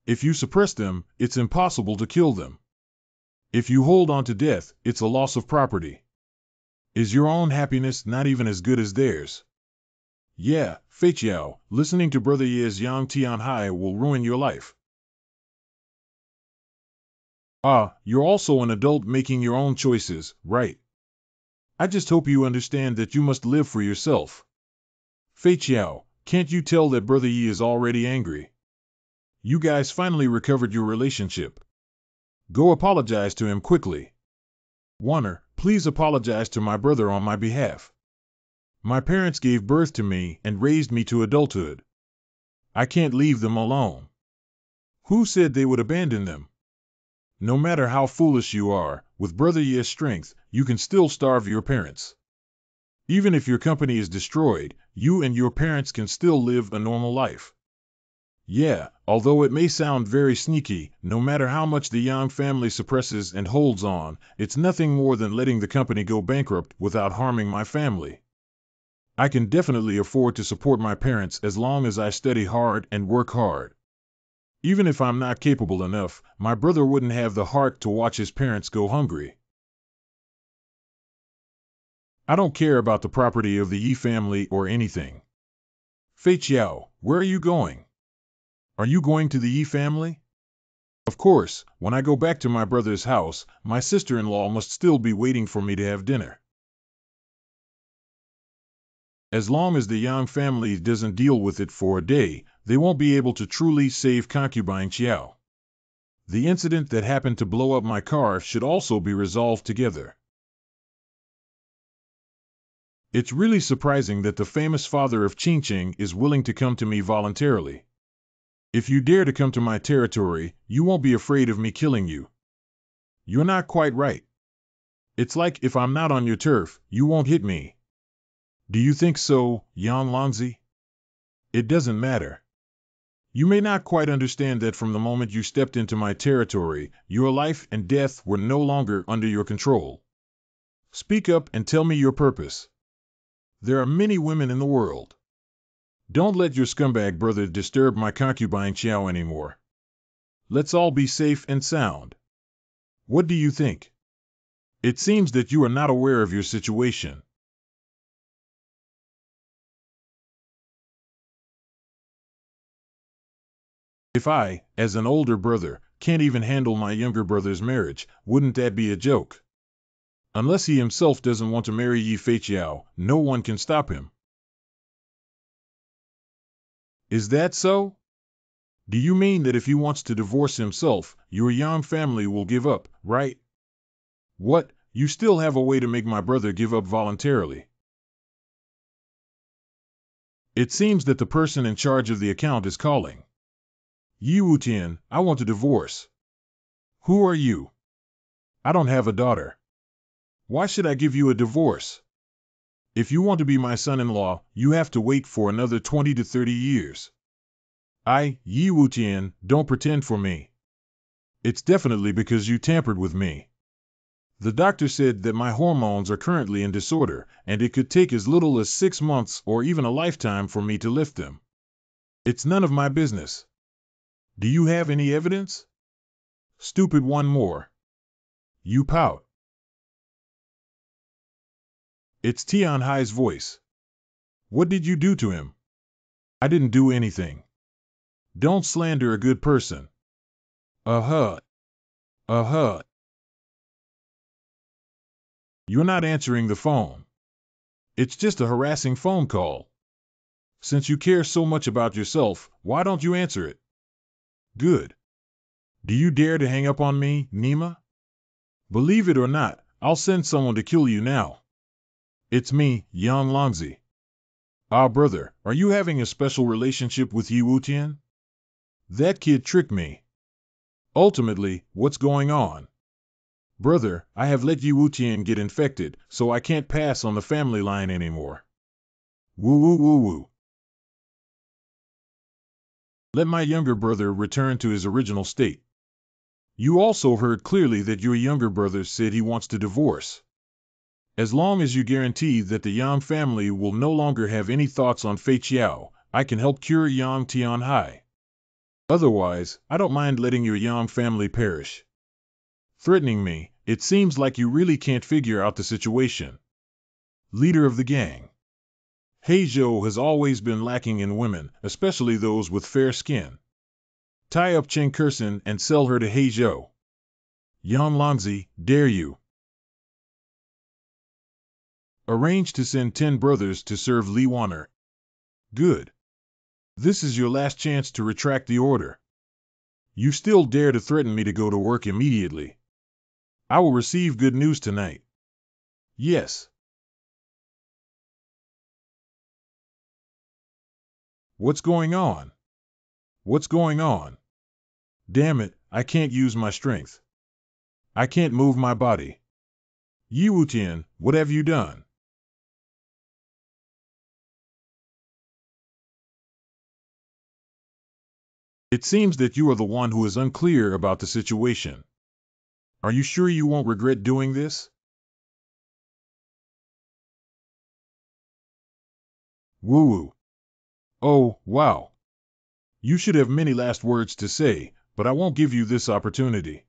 If you suppress them, it's impossible to kill them. If you hold on to death, it's a loss of property. Is your own happiness not even as good as theirs? Yeah, Fei Chiao, listening to Brother Ye's Yang Tianhai will ruin your life. Ah, you're also an adult making your own choices, right? I just hope you understand that you must live for yourself. Fei Chiao, can't you tell that Brother Yi is already angry? You guys finally recovered your relationship. Go apologize to him quickly. Warner, please apologize to my brother on my behalf. My parents gave birth to me and raised me to adulthood. I can't leave them alone. Who said they would abandon them? No matter how foolish you are, with Brother Ye's strength, you can still starve your parents. Even if your company is destroyed, you and your parents can still live a normal life. Yeah, although it may sound very sneaky, no matter how much the Yang family suppresses and holds on, it's nothing more than letting the company go bankrupt without harming my family. I can definitely afford to support my parents as long as I study hard and work hard. Even if I'm not capable enough, my brother wouldn't have the heart to watch his parents go hungry. I don't care about the property of the Yi family or anything. Fei Chiao, where are you going? Are you going to the Yi family? Of course, when I go back to my brother's house, my sister-in-law must still be waiting for me to have dinner. As long as the Yang family doesn't deal with it for a day, they won't be able to truly save concubine Chiao. The incident that happened to blow up my car should also be resolved together. It's really surprising that the famous father of Qingqing is willing to come to me voluntarily. If you dare to come to my territory, you won't be afraid of me killing you. You're not quite right. It's like if I'm not on your turf, you won't hit me. Do you think so, Yang Longzi? It doesn't matter. You may not quite understand that from the moment you stepped into my territory, your life and death were no longer under your control. Speak up and tell me your purpose. There are many women in the world. Don't let your scumbag brother disturb my concubine Chiao anymore. Let's all be safe and sound. What do you think? It seems that you are not aware of your situation. If I, as an older brother, can't even handle my younger brother's marriage, wouldn't that be a joke? Unless he himself doesn't want to marry Yi Feiqiao, no one can stop him. Is that so? Do you mean that if he wants to divorce himself, your Yang family will give up, right? What? You still have a way to make my brother give up voluntarily. It seems that the person in charge of the account is calling. Yi Wutian, I want a divorce. Who are you? I don't have a daughter. Why should I give you a divorce? If you want to be my son-in-law, you have to wait for another 20 to 30 years. Yi Wutian, don't pretend for me. It's definitely because you tampered with me. The doctor said that my hormones are currently in disorder, and it could take as little as 6 months or even a lifetime for me to lift them. It's none of my business. Do you have any evidence? Stupid one more. You pout. It's Tianhai's voice. What did you do to him? I didn't do anything. Don't slander a good person. Uh-huh. Uh-huh. You're not answering the phone. It's just a harassing phone call. Since you care so much about yourself, why don't you answer it? Good. Do you dare to hang up on me, Nima? Believe it or not, I'll send someone to kill you now. It's me, Yang Longzi. Ah, brother, are you having a special relationship with Yi Wutian? That kid tricked me. Ultimately, what's going on? Brother, I have let Yi Wutian get infected, so I can't pass on the family line anymore. Woo woo woo woo. Let my younger brother return to his original state. You also heard clearly that your younger brother said he wants to divorce. As long as you guarantee that the Yang family will no longer have any thoughts on Fei Chiao, I can help cure Yang Tianhai. Otherwise, I don't mind letting your young family perish. Threatening me, it seems like you really can't figure out the situation. Leader of the gang. Heizhou has always been lacking in women, especially those with fair skin. Tie up Chen Kursen and sell her to Heizhou. Yan Longzi, dare you? Arrange to send 10 brothers to serve Li Wanner. Good. This is your last chance to retract the order. You still dare to threaten me to go to work immediately. I will receive good news tonight. Yes. What's going on? What's going on? Damn it, I can't use my strength. I can't move my body. Yi Wutian, what have you done? It seems that you are the one who is unclear about the situation. Are you sure you won't regret doing this? Woo-woo. Oh, wow. You should have many last words to say, but I won't give you this opportunity.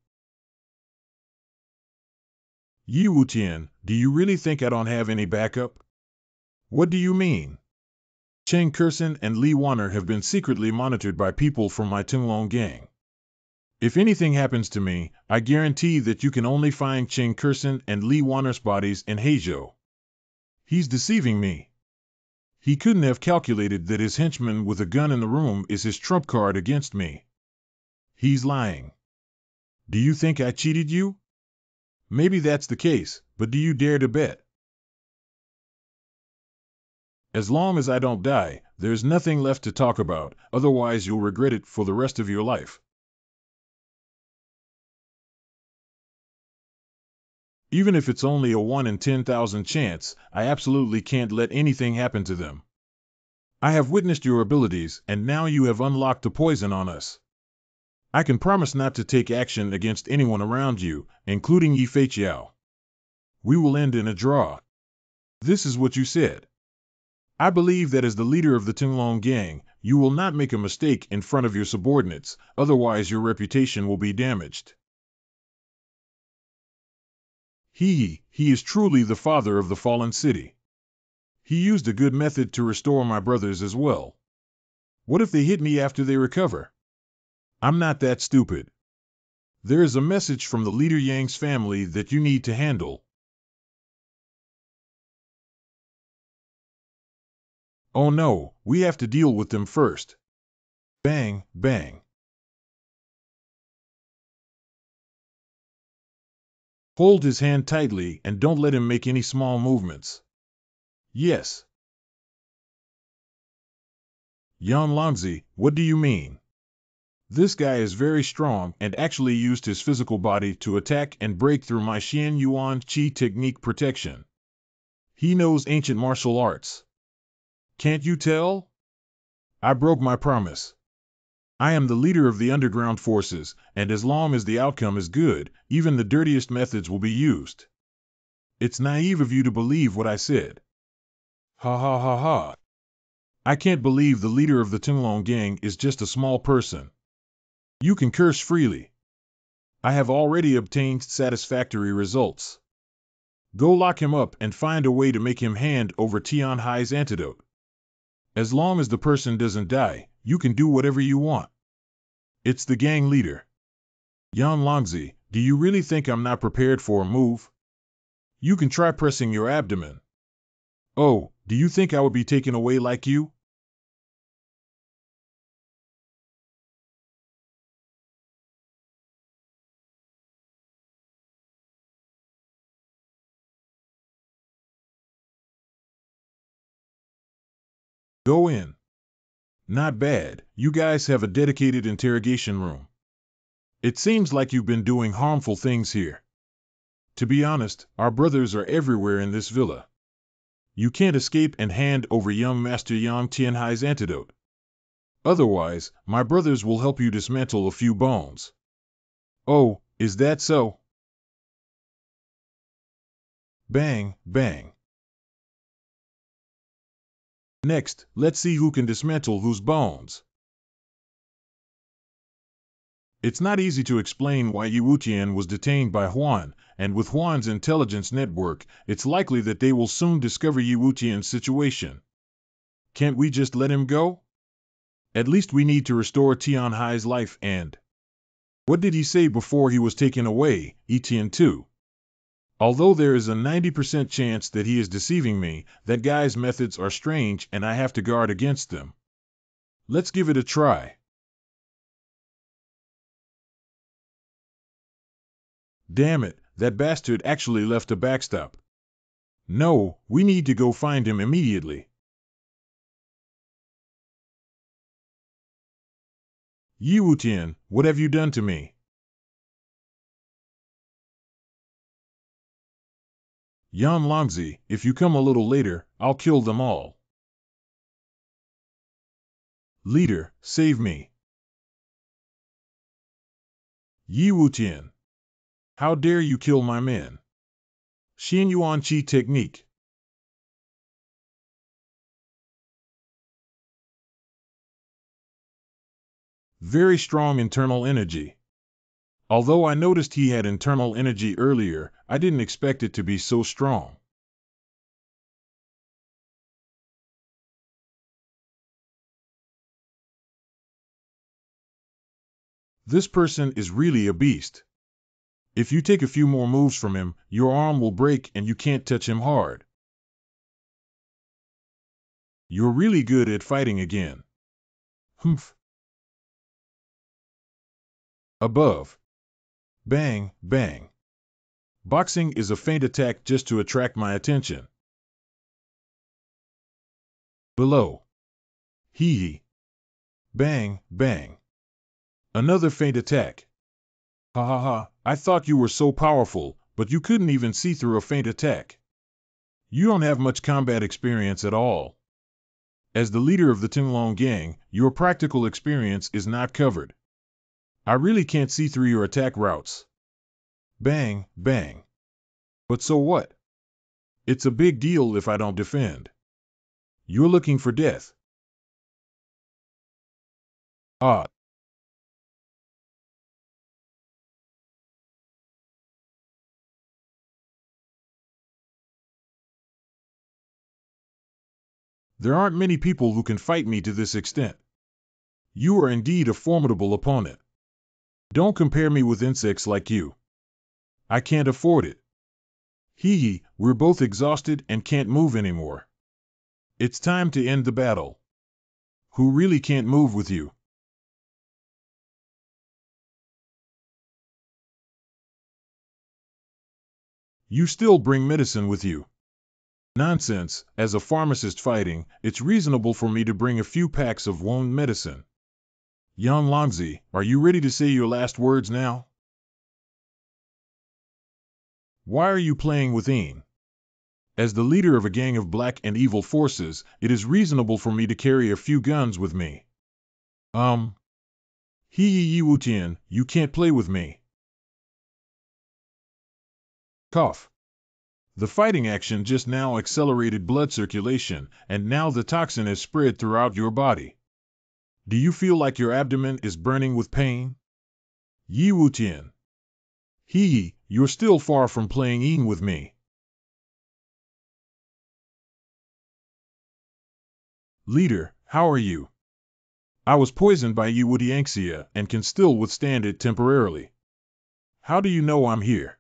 Yi Wutian, do you really think I don't have any backup? What do you mean? Chen Kursen and Li Wanner have been secretly monitored by people from my Tunglong gang. If anything happens to me, I guarantee that you can only find Chen Kursen and Li Wanner's bodies in Heizhou. He's deceiving me. He couldn't have calculated that his henchman with a gun in the room is his trump card against me. He's lying. Do you think I cheated you? Maybe that's the case, but do you dare to bet? As long as I don't die, there's nothing left to talk about, otherwise you'll regret it for the rest of your life. Even if it's only a 1 in 10,000 chance, I absolutely can't let anything happen to them. I have witnessed your abilities, and now you have unlocked the poison on us. I can promise not to take action against anyone around you, including Yi Feiqiao. We will end in a draw. This is what you said. I believe that as the leader of the Tunglong gang, you will not make a mistake in front of your subordinates, otherwise your reputation will be damaged. He is truly the father of the fallen city. He used a good method to restore my brothers as well. What if they hit me after they recover? I'm not that stupid. There is a message from the leader Yang's family that you need to handle. Oh no, we have to deal with them first. Bang, bang. Hold his hand tightly and don't let him make any small movements. Yes. Yan Longzi, what do you mean? This guy is very strong and actually used his physical body to attack and break through my Xian Yuan Qi technique protection. He knows ancient martial arts. Can't you tell? I broke my promise. I am the leader of the underground forces, and as long as the outcome is good, even the dirtiest methods will be used. It's naive of you to believe what I said. Ha ha ha ha. I can't believe the leader of the Tunglong gang is just a small person. You can curse freely. I have already obtained satisfactory results. Go lock him up and find a way to make him hand over Tianhai's antidote. As long as the person doesn't die, you can do whatever you want. It's the gang leader. Yan Longzi, do you really think I'm not prepared for a move? You can try pressing your abdomen. Oh, do you think I would be taken away like you? Go in. Not bad, you guys have a dedicated interrogation room. It seems like you've been doing harmful things here. To be honest, our brothers are everywhere in this villa. You can't escape and hand over young Master Yang Tianhai's antidote. Otherwise, my brothers will help you dismantle a few bones. Oh, is that so? Bang, bang. Next, let's see who can dismantle whose bones. It's not easy to explain why Yu Tian was detained by Huan, and with Huan's intelligence network, it's likely that they will soon discover Yu Tian's situation. Can't we just let him go? At least we need to restore Tian Hai's life and... What did he say before he was taken away, Etienne too? Although there is a 90% chance that he is deceiving me, that guy's methods are strange and I have to guard against them. Let's give it a try. Damn it, that bastard actually left a backstop. No, we need to go find him immediately. Yi Wutian, what have you done to me? Yan Longzi, if you come a little later, I'll kill them all. Leader, save me. Yi Wutian. How dare you kill my men? Xian Yuan Qi technique. Very strong internal energy. Although I noticed he had internal energy earlier, I didn't expect it to be so strong. This person is really a beast. If you take a few more moves from him, your arm will break and you can't touch him hard. You're really good at fighting again. Humph. Above. Bang, bang. Boxing is a feint attack just to attract my attention. Below. Hee hee. Bang, bang. Another feint attack. Ha ha ha, I thought you were so powerful, but you couldn't even see through a feint attack. You don't have much combat experience at all. As the leader of the Tinglong gang, your practical experience is not covered. I really can't see through your attack routes. Bang, bang. But so what? It's a big deal if I don't defend. You're looking for death. Ah. There aren't many people who can fight me to this extent. You are indeed a formidable opponent. Don't compare me with insects like you. I can't afford it. Hee hee, we're both exhausted and can't move anymore. It's time to end the battle. Who really can't move with you? You still bring medicine with you. Nonsense, as a pharmacist fighting, it's reasonable for me to bring a few packs of wound medicine. Yan Longzi, are you ready to say your last words now? Why are you playing with Een? As the leader of a gang of black and evil forces, it is reasonable for me to carry a few guns with me. Yi Wutian, you can't play with me. Cough. The fighting action just now accelerated blood circulation, and now the toxin has spread throughout your body. Do you feel like your abdomen is burning with pain? Yi Wutian. Hee, you're still far from playing Een with me. Leader, how are you? I was poisoned by Yi Wutianxia and can still withstand it temporarily. How do you know I'm here?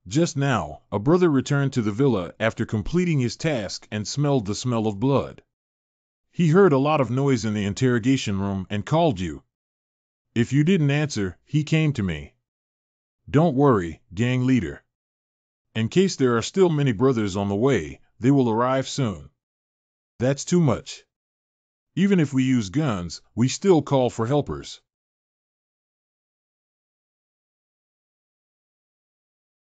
Just now, a brother returned to the villa after completing his task and smelled the smell of blood. He heard a lot of noise in the interrogation room and called you. If you didn't answer, he came to me. Don't worry, gang leader. In case there are still many brothers on the way, they will arrive soon. That's too much. Even if we use guns, we still call for helpers.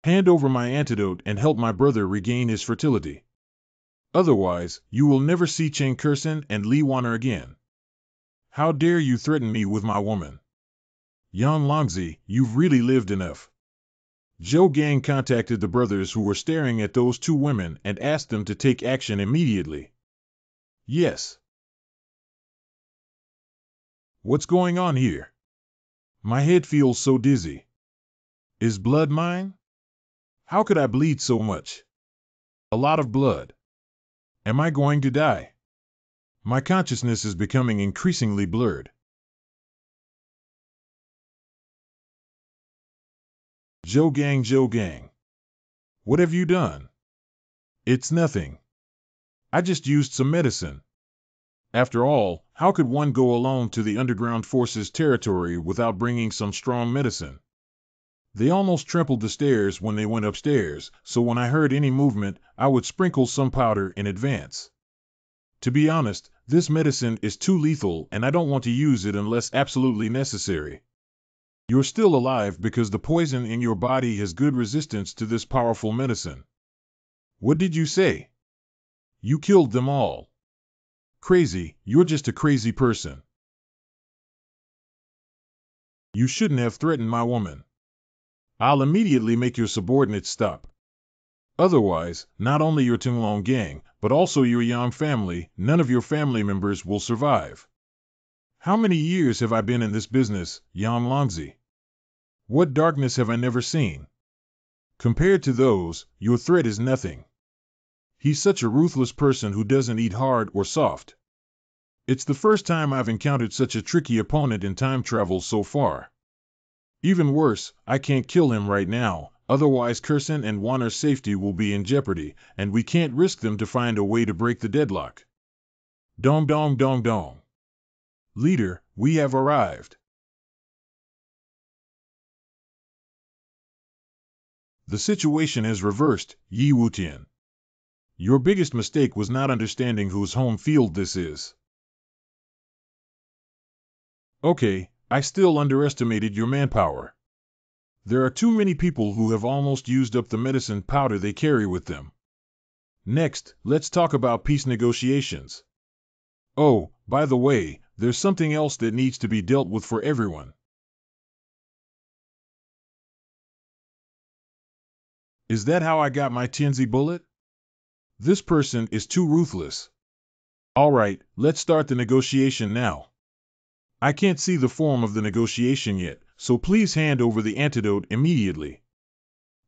Hand over my antidote and help my brother regain his fertility. Otherwise, you will never see Cheng Kursen and Li Wanner again. How dare you threaten me with my woman? Yan Longzi, you've really lived enough. Zhou Gang contacted the brothers who were staring at those two women and asked them to take action immediately. Yes. What's going on here? My head feels so dizzy. Is blood mine? How could I bleed so much? A lot of blood. Am I going to die? My consciousness is becoming increasingly blurred. Zhou Gang. What have you done? It's nothing. I just used some medicine. After all, how could one go alone to the underground forces territory without bringing some strong medicine? They almost trampled the stairs when they went upstairs, so when I heard any movement, I would sprinkle some powder in advance. To be honest, this medicine is too lethal and I don't want to use it unless absolutely necessary. You're still alive because the poison in your body has good resistance to this powerful medicine. What did you say? You killed them all. Crazy, you're just a crazy person. You shouldn't have threatened my woman. I'll immediately make your subordinates stop. Otherwise, not only your Tunglong gang, but also your Yang family, none of your family members will survive. How many years have I been in this business, Yang Longzi? What darkness have I never seen? Compared to those, your threat is nothing. He's such a ruthless person who doesn't eat hard or soft. It's the first time I've encountered such a tricky opponent in time travel so far. Even worse, I can't kill him right now, otherwise Kursen and Wanner's safety will be in jeopardy, and we can't risk them to find a way to break the deadlock. Dong dong dong dong. Leader, we have arrived. The situation has reversed, Yi Wutian. Your biggest mistake was not understanding whose home field this is. Okay, I still underestimated your manpower. There are too many people who have almost used up the medicine powder they carry with them. Next, let's talk about peace negotiations. Oh, by the way, there's something else that needs to be dealt with for everyone. Is that how I got my Tianzi bullet? This person is too ruthless. All right, let's start the negotiation now. I can't see the form of the negotiation yet, so please hand over the antidote immediately.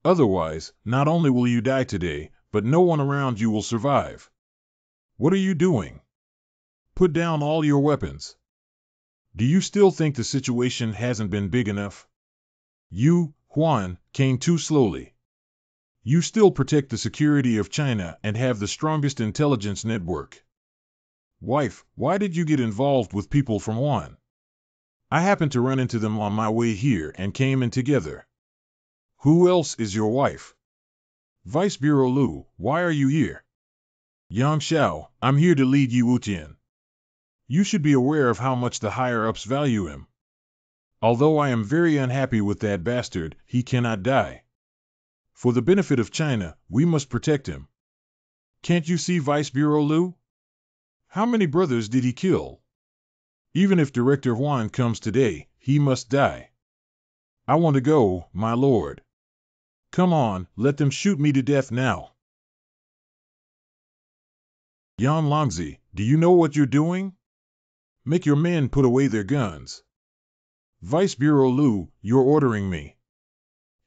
Otherwise, not only will you die today, but no one around you will survive. What are you doing? Put down all your weapons. Do you still think the situation hasn't been big enough? You, Huan, came too slowly. You still protect the security of China and have the strongest intelligence network. Wife, why did you get involved with people from Wuhan? I happened to run into them on my way here and came in together. Who else is your wife? Vice Bureau Lu, why are you here? Yang Xiao, I'm here to lead Yi Wutian. You should be aware of how much the higher-ups value him. Although I am very unhappy with that bastard, he cannot die. For the benefit of China, we must protect him. Can't you see Vice Bureau Lu? How many brothers did he kill? Even if Director Huan comes today, he must die. I want to go, my lord. Come on, let them shoot me to death now. Yan Longzi, do you know what you're doing? Make your men put away their guns. Vice Bureau Lu, you're ordering me.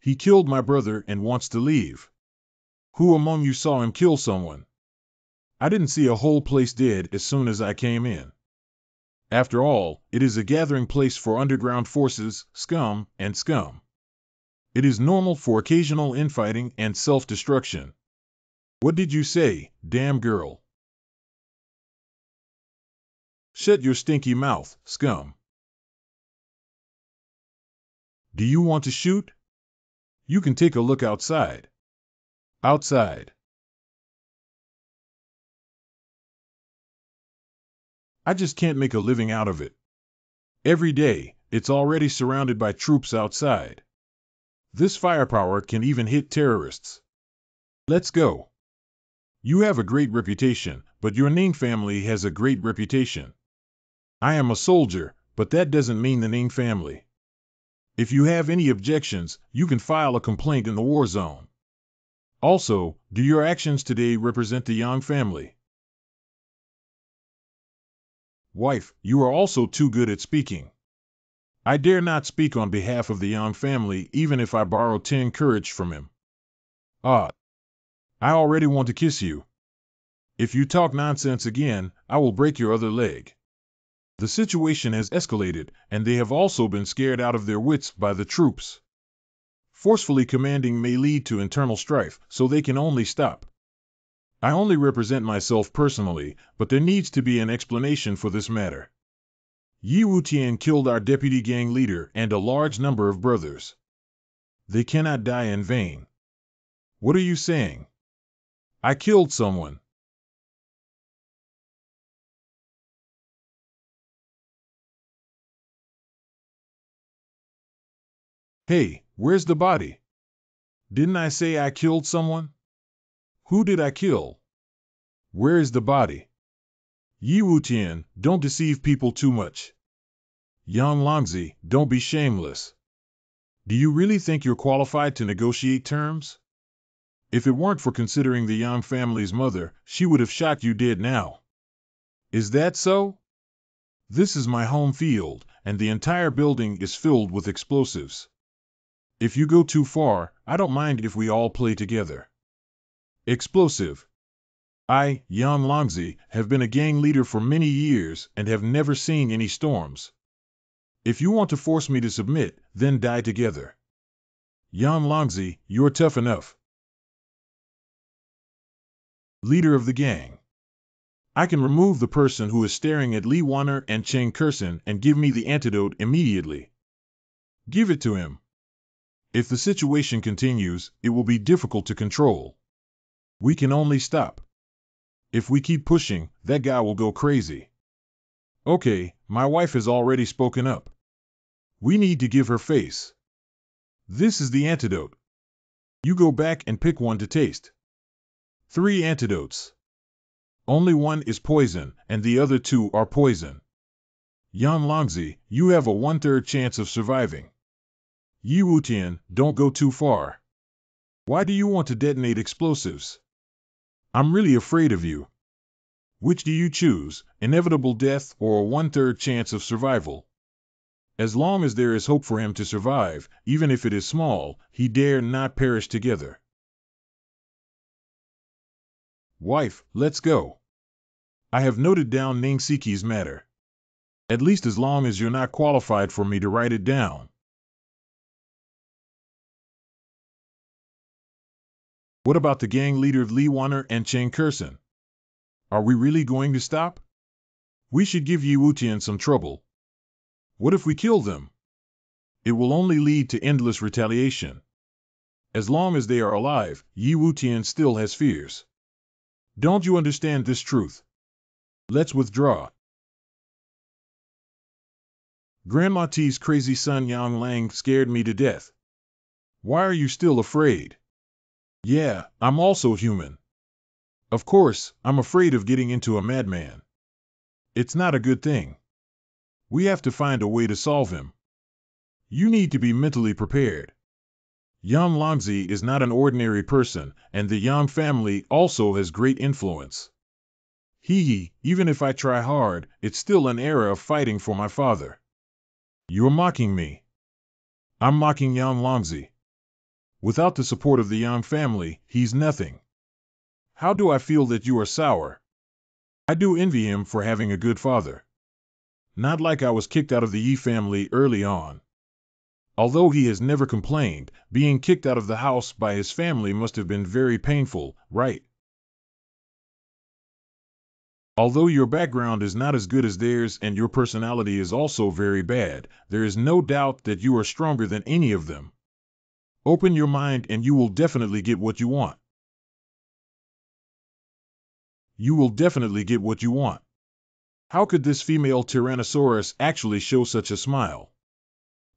He killed my brother and wants to leave. Who among you saw him kill someone? I didn't see a whole place dead as soon as I came in. After all, it is a gathering place for underground forces, scum, and scum. It is normal for occasional infighting and self-destruction. What did you say, damn girl? Shut your stinky mouth, scum. Do you want to shoot? You can take a look outside. Outside. I just can't make a living out of it. Every day, it's already surrounded by troops outside. This firepower can even hit terrorists. Let's go. You have a great reputation, but your Ning family has a great reputation. I am a soldier, but that doesn't mean the Ning family. If you have any objections, you can file a complaint in the war zone. Also, do your actions today represent the Yang family? Wife, you are also too good at speaking. I dare not speak on behalf of the Yang family even if I borrow 10 courage from him. Ah, I already want to kiss you. If you talk nonsense again, I will break your other leg. The situation has escalated, and they have also been scared out of their wits by the troops. Forcefully commanding may lead to internal strife, so they can only stop. I only represent myself personally, but there needs to be an explanation for this matter. Yi Wutian killed our deputy gang leader and a large number of brothers. They cannot die in vain. What are you saying? I killed someone. Hey, where's the body? Didn't I say I killed someone? Who did I kill? Where is the body? Yi Wutian, don't deceive people too much. Yang Longzi, don't be shameless. Do you really think you're qualified to negotiate terms? If it weren't for considering the Yang family's mother, she would have shot you dead now. Is that so? This is my home field, and the entire building is filled with explosives. If you go too far, I don't mind if we all play together. Explosive. I, Yang Longzi, have been a gang leader for many years and have never seen any storms. If you want to force me to submit, then die together. Yang Longzi, you're tough enough. Leader of the gang. I can remove the person who is staring at Li Wanner and Cheng Kurson and give me the antidote immediately. Give it to him. If the situation continues, it will be difficult to control. We can only stop. If we keep pushing, that guy will go crazy. Okay, my wife has already spoken up. We need to give her face. This is the antidote. You go back and pick one to taste. 3 antidotes. Only one is poison, and the other 2 are poison. Yan Longzi, you have a 1/3 chance of surviving. Yi Wutian, don't go too far. Why do you want to detonate explosives? I'm really afraid of you. Which do you choose, inevitable death or a 1/3 chance of survival? As long as there is hope for him to survive, even if it is small, he dare not perish together. Wife, let's go. I have noted down Ning Siki's matter. At least as long as you're not qualified for me to write it down. What about the gang leader Li Wanner and Cheng Kurson? Are we really going to stop? We should give Yi Wutian some trouble. What if we kill them? It will only lead to endless retaliation. As long as they are alive, Yi Wutian still has fears. Don't you understand this truth? Let's withdraw. Grandma T's crazy son Yang Lang scared me to death. Why are you still afraid? Yeah, I'm also human. Of course, I'm afraid of getting into a madman. It's not a good thing. We have to find a way to solve him. You need to be mentally prepared. Yang Longzi is not an ordinary person, and the Yang family also has great influence. Even if I try hard, it's still an era of fighting for my father. You're mocking me. I'm mocking Yang Longzi. Without the support of the Yang family, he's nothing. How do I feel that you are sour? I do envy him for having a good father. Not like I was kicked out of the Yi family early on. Although he has never complained, being kicked out of the house by his family must have been very painful, right? Although your background is not as good as theirs and your personality is also very bad, there is no doubt that you are stronger than any of them. Open your mind and you will definitely get what you want. You will definitely get what you want. How could this female Tyrannosaurus actually show such a smile?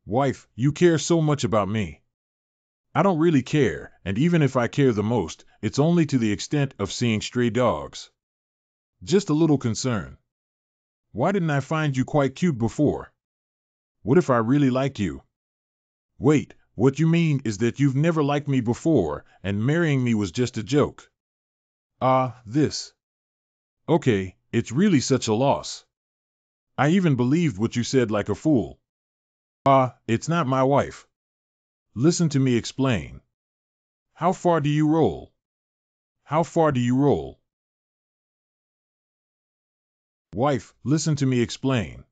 Wife, you care so much about me. I don't really care, and even if I care the most, it's only to the extent of seeing stray dogs. Just a little concern. Why didn't I find you quite cute before? What if I really like you? Wait, what you mean is that you've never liked me before, and marrying me was just a joke. This. Okay, it's really such a loss. I even believed what you said like a fool. It's not my wife. Listen to me explain. How far do you roll? How far do you roll? Wife, listen to me explain.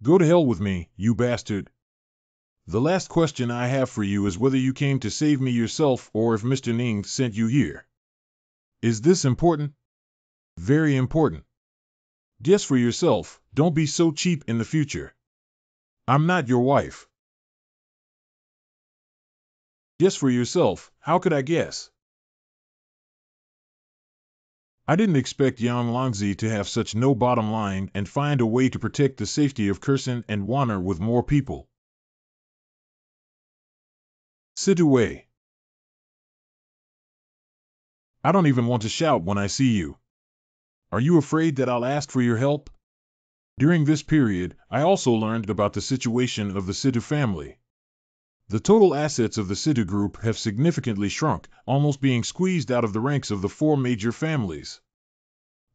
Go to hell with me, you bastard. The last question I have for you is whether you came to save me yourself or if Mr. Ning sent you here. Is this important? Very important. Guess for yourself, don't be so cheap in the future. I'm not your wife. Guess for yourself, how could I guess? I didn't expect Yang Longzi to have such no bottom line and find a way to protect the safety of Kursen and Wanner with more people. Sit away. I don't even want to shout when I see you. Are you afraid that I'll ask for your help? During this period, I also learned about the situation of the Sidhu family. The total assets of the Sidhu group have significantly shrunk, almost being squeezed out of the ranks of the four major families.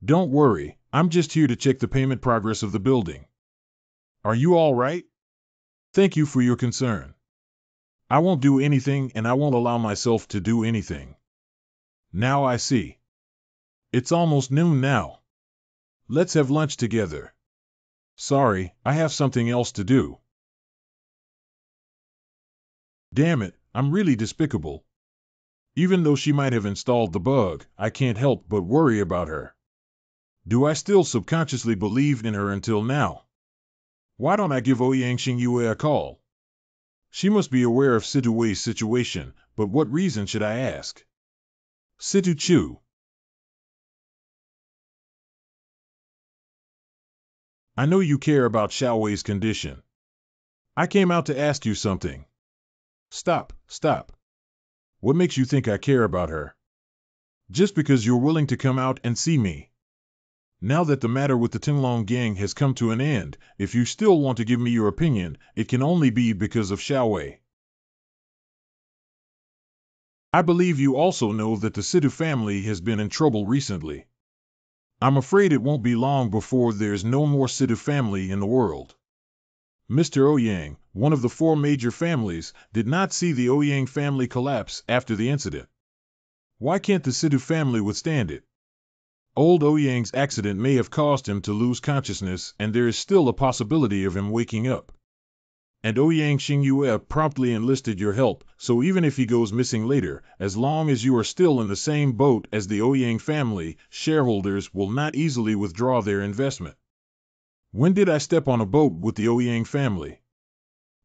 Don't worry, I'm just here to check the payment progress of the building. Are you all right? Thank you for your concern. I won't do anything and I won't allow myself to do anything. Now I see. It's almost noon now. Let's have lunch together. Sorry, I have something else to do. Damn it, I'm really despicable. Even though she might have installed the bug, I can't help but worry about her. Do I still subconsciously believe in her until now? Why don't I give Ouyang Xingyue a call? She must be aware of Sidhu Wei's situation, but what reason should I ask? Sidhu Chu. I know you care about Xiao Wei's condition. I came out to ask you something. Stop. What makes you think I care about her? Just because you're willing to come out and see me. Now that the matter with the Tinglong gang has come to an end, if you still want to give me your opinion, it can only be because of Xiao Wei. I believe you also know that the Sidhu family has been in trouble recently. I'm afraid it won't be long before there's no more Sidhu family in the world. Mr. Ouyang, one of the four major families, did not see the Ouyang family collapse after the incident. Why can't the Sidhu family withstand it? Old Ouyang's accident may have caused him to lose consciousness, and there is still a possibility of him waking up. And Ouyang Xingyue promptly enlisted your help, so even if he goes missing later, as long as you are still in the same boat as the Ouyang family, shareholders will not easily withdraw their investment. When did I step on a boat with the Ouyang family?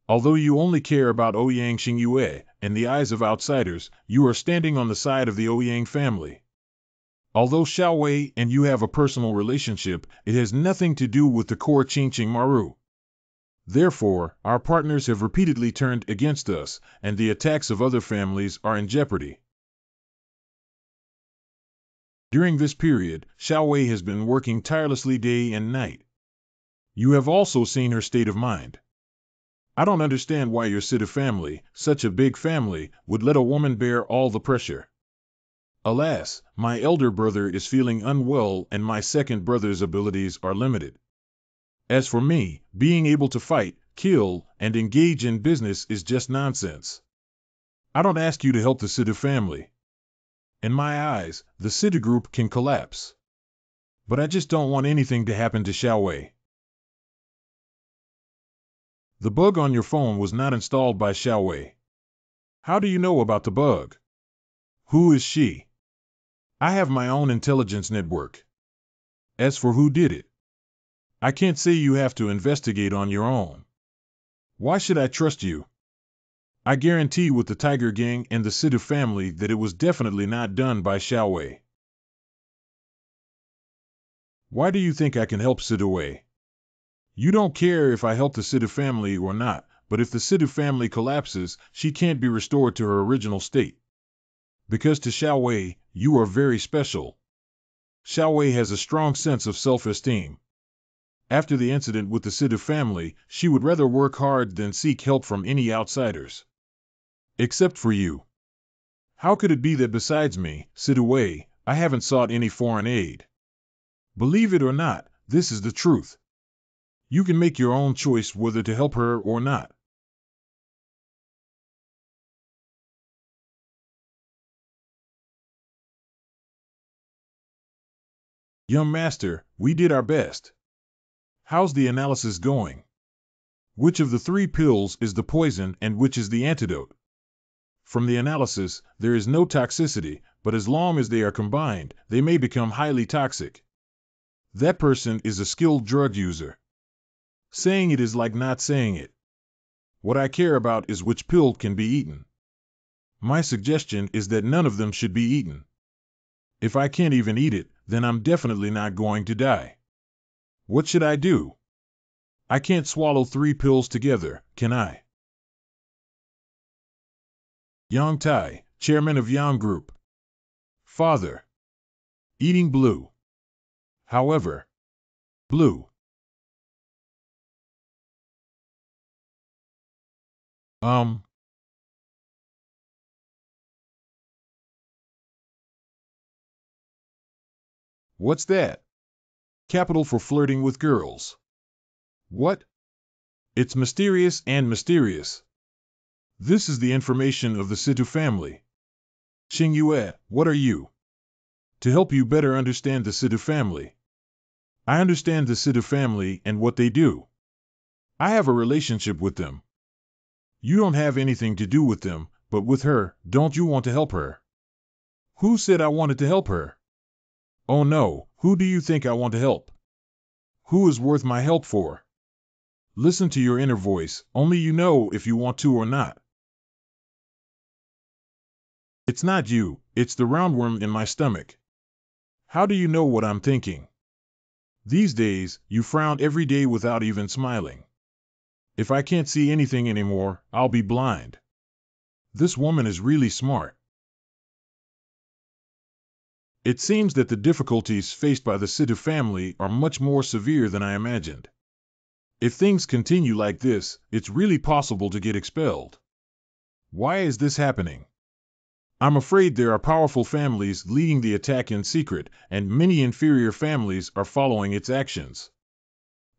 Although you only care about Ouyang Xingyue, in the eyes of outsiders, you are standing on the side of the Ouyang family. Although Xiao Wei and you have a personal relationship, it has nothing to do with the core Qingqing Maru. Therefore, our partners have repeatedly turned against us, and the attacks of other families are in jeopardy. During this period, Xiao Wei has been working tirelessly day and night. You have also seen her state of mind. I don't understand why your Sidhu family, such a big family, would let a woman bear all the pressure. Alas, my elder brother is feeling unwell and my second brother's abilities are limited. As for me, being able to fight, kill, and engage in business is just nonsense. I don't ask you to help the Sidhu family. In my eyes, the Sidhu group can collapse. But I just don't want anything to happen to Xiao Wei. The bug on your phone was not installed by Xiao Wei. How do you know about the bug? Who is she? I have my own intelligence network. As for who did it, I can't say you have to investigate on your own. Why should I trust you? I guarantee with the Tiger Gang and the Sidhu family that it was definitely not done by Xiao Wei. Why do you think I can help Sidhu Wei? You don't care if I help the Sidhu family or not, but if the Sidhu family collapses, she can't be restored to her original state. Because to Xiao Wei, you are very special. Xiao Wei has a strong sense of self-esteem. After the incident with the Sidhu family, she would rather work hard than seek help from any outsiders. Except for you. How could it be that besides me, Sidhu Wei, I haven't sought any foreign aid? Believe it or not, this is the truth. You can make your own choice whether to help her or not. Young master, we did our best. How's the analysis going? Which of the 3 pills is the poison and which is the antidote? From the analysis, there is no toxicity, but as long as they are combined, they may become highly toxic. That person is a skilled drug user. Saying it is like not saying it. What I care about is which pill can be eaten. My suggestion is that none of them should be eaten. If I can't even eat it, then I'm definitely not going to die. What should I do? I can't swallow 3 pills together, can I? Yang Tai, chairman of Yang Group. Father. Eating blue. However. Blue. What's that? Capital for flirting with girls. What? It's mysterious and mysterious. This is the information of the Situ family. Xing Yue, what are you? To help you better understand the Situ family. I understand the Situ family and what they do. I have a relationship with them. You don't have anything to do with them, but with her, don't you want to help her? Who said I wanted to help her? Oh no, who do you think I want to help? Who is worth my help for? Listen to your inner voice, only you know if you want to or not. It's not you, it's the roundworm in my stomach. How do you know what I'm thinking? These days, you frown every day without even smiling. If I can't see anything anymore, I'll be blind. This woman is really smart. It seems that the difficulties faced by the Situ family are much more severe than I imagined. If things continue like this, it's really possible to get expelled. Why is this happening? I'm afraid there are powerful families leading the attack in secret, and many inferior families are following its actions.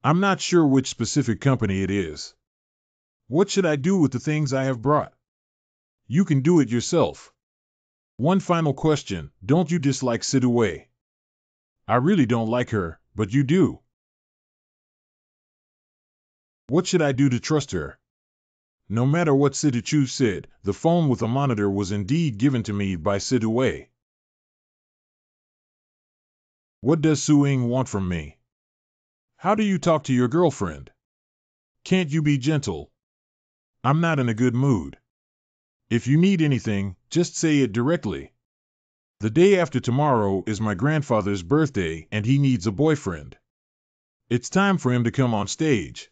I'm not sure which specific company it is. What should I do with the things I have brought? You can do it yourself. One final question, don't you dislike Sidue? I really don't like her, but you do. What should I do to trust her? No matter what Sidu said, the phone with a monitor was indeed given to me by Sidue. What does Suing want from me? How do you talk to your girlfriend? Can't you be gentle? I'm not in a good mood. If you need anything, just say it directly. The day after tomorrow is my grandfather's birthday and he needs a boyfriend. It's time for him to come on stage.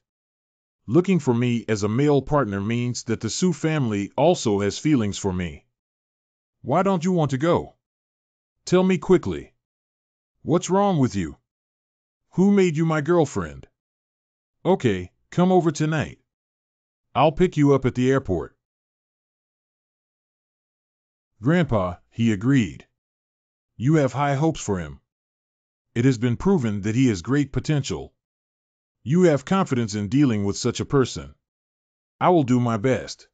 Looking for me as a male partner means that the Su family also has feelings for me. Why don't you want to go? Tell me quickly. What's wrong with you? Who made you my girlfriend? Okay, come over tonight. I'll pick you up at the airport. Grandpa, he agreed. You have high hopes for him. It has been proven that he has great potential. You have confidence in dealing with such a person. I will do my best.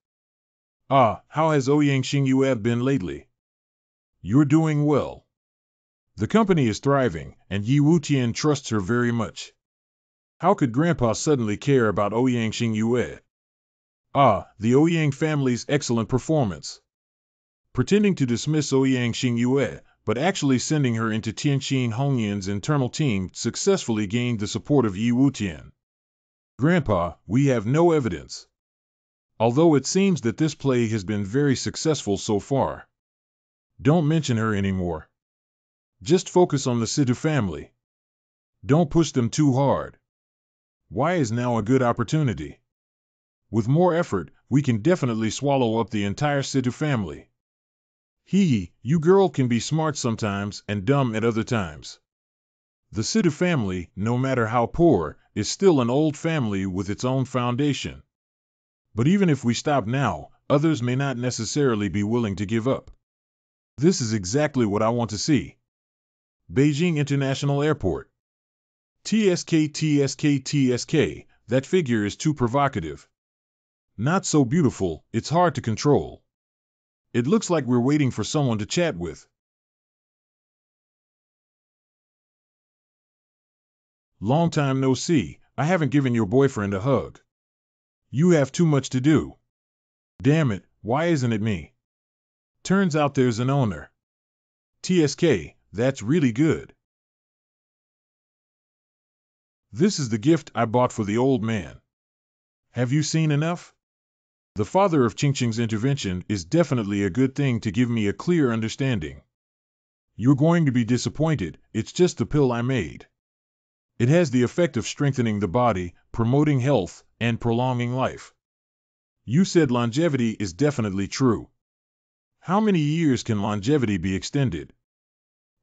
Ah, how has Ouyang Xingyue been lately? You're doing well. The company is thriving, and Yi Wutian trusts her very much. How could Grandpa suddenly care about Ouyang Xingyue? Ah, the Ouyang family's excellent performance. Pretending to dismiss Ouyang Xingyue, but actually sending her into Tianqin Hongyan's internal team successfully gained the support of Yi Wutian. Grandpa, we have no evidence. Although it seems that this play has been very successful so far. Don't mention her anymore. Just focus on the Situ family. Don't push them too hard. Why is now a good opportunity? With more effort, we can definitely swallow up the entire Situ family. Hee, you girl can be smart sometimes and dumb at other times. The Situ family, no matter how poor, is still an old family with its own foundation. But even if we stop now, others may not necessarily be willing to give up. This is exactly what I want to see. Beijing International Airport. TSK, TSK, TSK, that figure is too provocative. Not so beautiful, it's hard to control. It looks like we're waiting for someone to chat with. Long time no see, I haven't given your boyfriend a hug. You have too much to do. Damn it, why isn't it me? Turns out there's an owner. TSK, that's really good. This is the gift I bought for the old man. Have you seen enough? The father of Chingching's intervention is definitely a good thing to give me a clear understanding. You're going to be disappointed, it's just the pill I made. It has the effect of strengthening the body, promoting health, and prolonging life. You said longevity is definitely true. How many years can longevity be extended?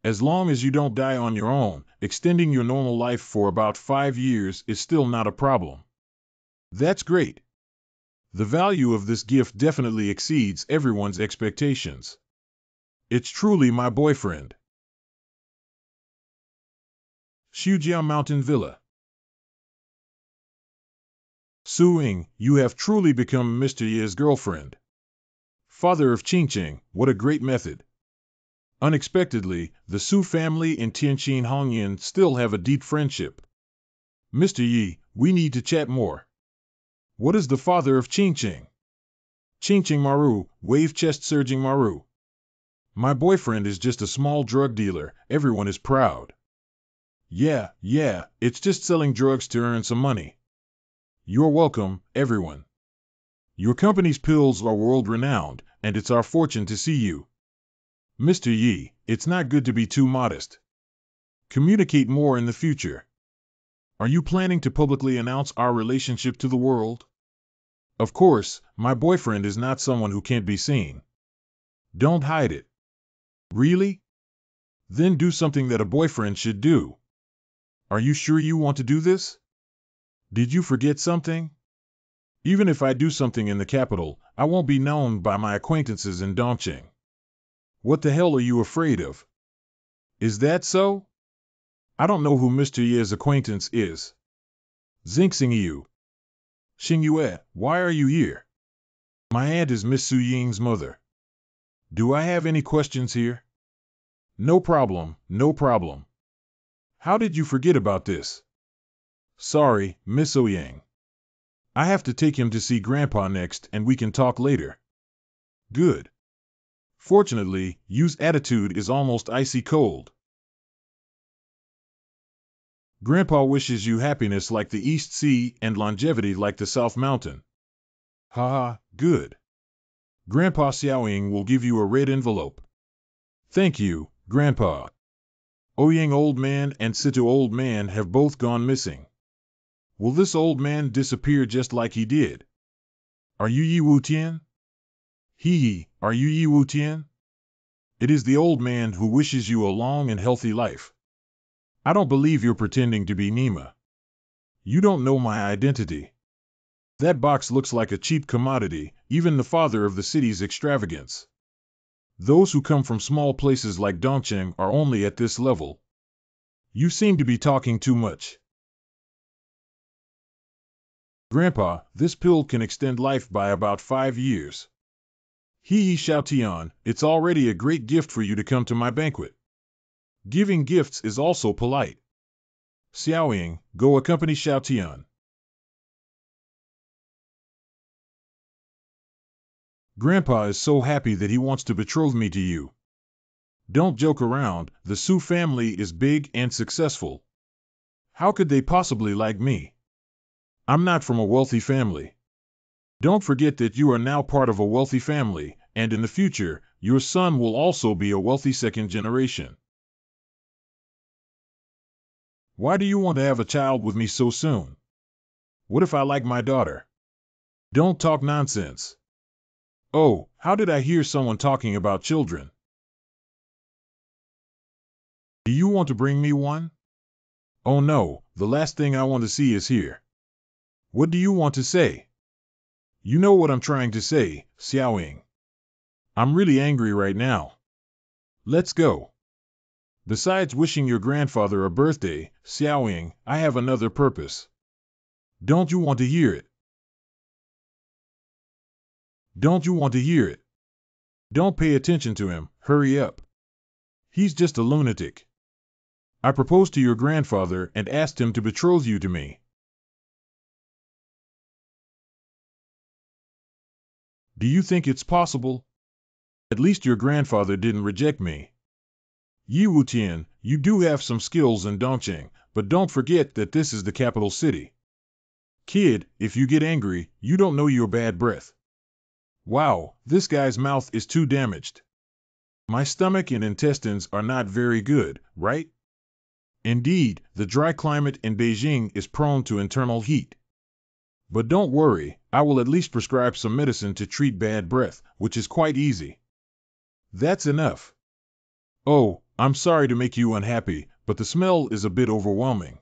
As long as you don't die on your own, extending your normal life for about 5 years is still not a problem. That's great. The value of this gift definitely exceeds everyone's expectations. It's truly my boyfriend. Xujiao Mountain Villa. Su Ying, you have truly become Mr. Ye's girlfriend. Father of Qingqing, what a great method. Unexpectedly, the Su family and Tianqin Hongyan still have a deep friendship. Mr. Yi, we need to chat more. What is the father of Qingqing? Qingqing Maru, wave chest surging Maru. My boyfriend is just a small drug dealer, everyone is proud. Yeah, it's just selling drugs to earn some money. You're welcome, everyone. Your company's pills are world-renowned, and it's our fortune to see you. Mr. Yi, it's not good to be too modest. Communicate more in the future. Are you planning to publicly announce our relationship to the world? Of course, my boyfriend is not someone who can't be seen. Don't hide it. Really? Then do something that a boyfriend should do. Are you sure you want to do this? Did you forget something? Even if I do something in the capital, I won't be known by my acquaintances in Dongqing. What the hell are you afraid of? Is that so? I don't know who Mr. Ye's acquaintance is. Xingxing Yu. Xing Yue, why are you here? My aunt is Miss Su Ying's mother. Do I have any questions here? No problem. How did you forget about this? Sorry, Miss Ouyang. I have to take him to see Grandpa next and we can talk later. Good. Fortunately, Yu's attitude is almost icy cold. Grandpa wishes you happiness like the East Sea and longevity like the South Mountain. Haha, good. Grandpa Xiaoying will give you a red envelope. Thank you, Grandpa. Ouyang old man and Situ old man have both gone missing. Will this old man disappear just like he did? Are you Yi Wutian? Hee, are you Yi Wutian? It is the old man who wishes you a long and healthy life. I don't believe you're pretending to be Nima. You don't know my identity. That box looks like a cheap commodity, even the father of the city's extravagance. Those who come from small places like Dongqing are only at this level. You seem to be talking too much. Grandpa, this pill can extend life by about 5 years. Hee Xiaotian, it's already a great gift for you to come to my banquet. Giving gifts is also polite. Xiaoying, go accompany Xiaotian. Grandpa is so happy that he wants to betroth me to you. Don't joke around, the Su family is big and successful. How could they possibly like me? I'm not from a wealthy family. Don't forget that you are now part of a wealthy family, and in the future, your son will also be a wealthy second generation. Why do you want to have a child with me so soon? What if I like my daughter? Don't talk nonsense. Oh, how did I hear someone talking about children? Do you want to bring me one? Oh no, the last thing I want to see is here. What do you want to say? You know what I'm trying to say, Xiaoying. I'm really angry right now. Let's go. Besides wishing your grandfather a birthday, Xiaoying, I have another purpose. Don't you want to hear it? Don't you want to hear it? Don't pay attention to him, hurry up. He's just a lunatic. I proposed to your grandfather and asked him to betroth you to me. Do you think it's possible? At least your grandfather didn't reject me. Yi Wutian, you do have some skills in Dongqing, but don't forget that this is the capital city. Kid, if you get angry, you don't know your bad breath. Wow, this guy's mouth is too damaged. My stomach and intestines are not very good, right? Indeed, the dry climate in Beijing is prone to internal heat. But don't worry, I will at least prescribe some medicine to treat bad breath, which is quite easy. That's enough. Oh, I'm sorry to make you unhappy, but the smell is a bit overwhelming.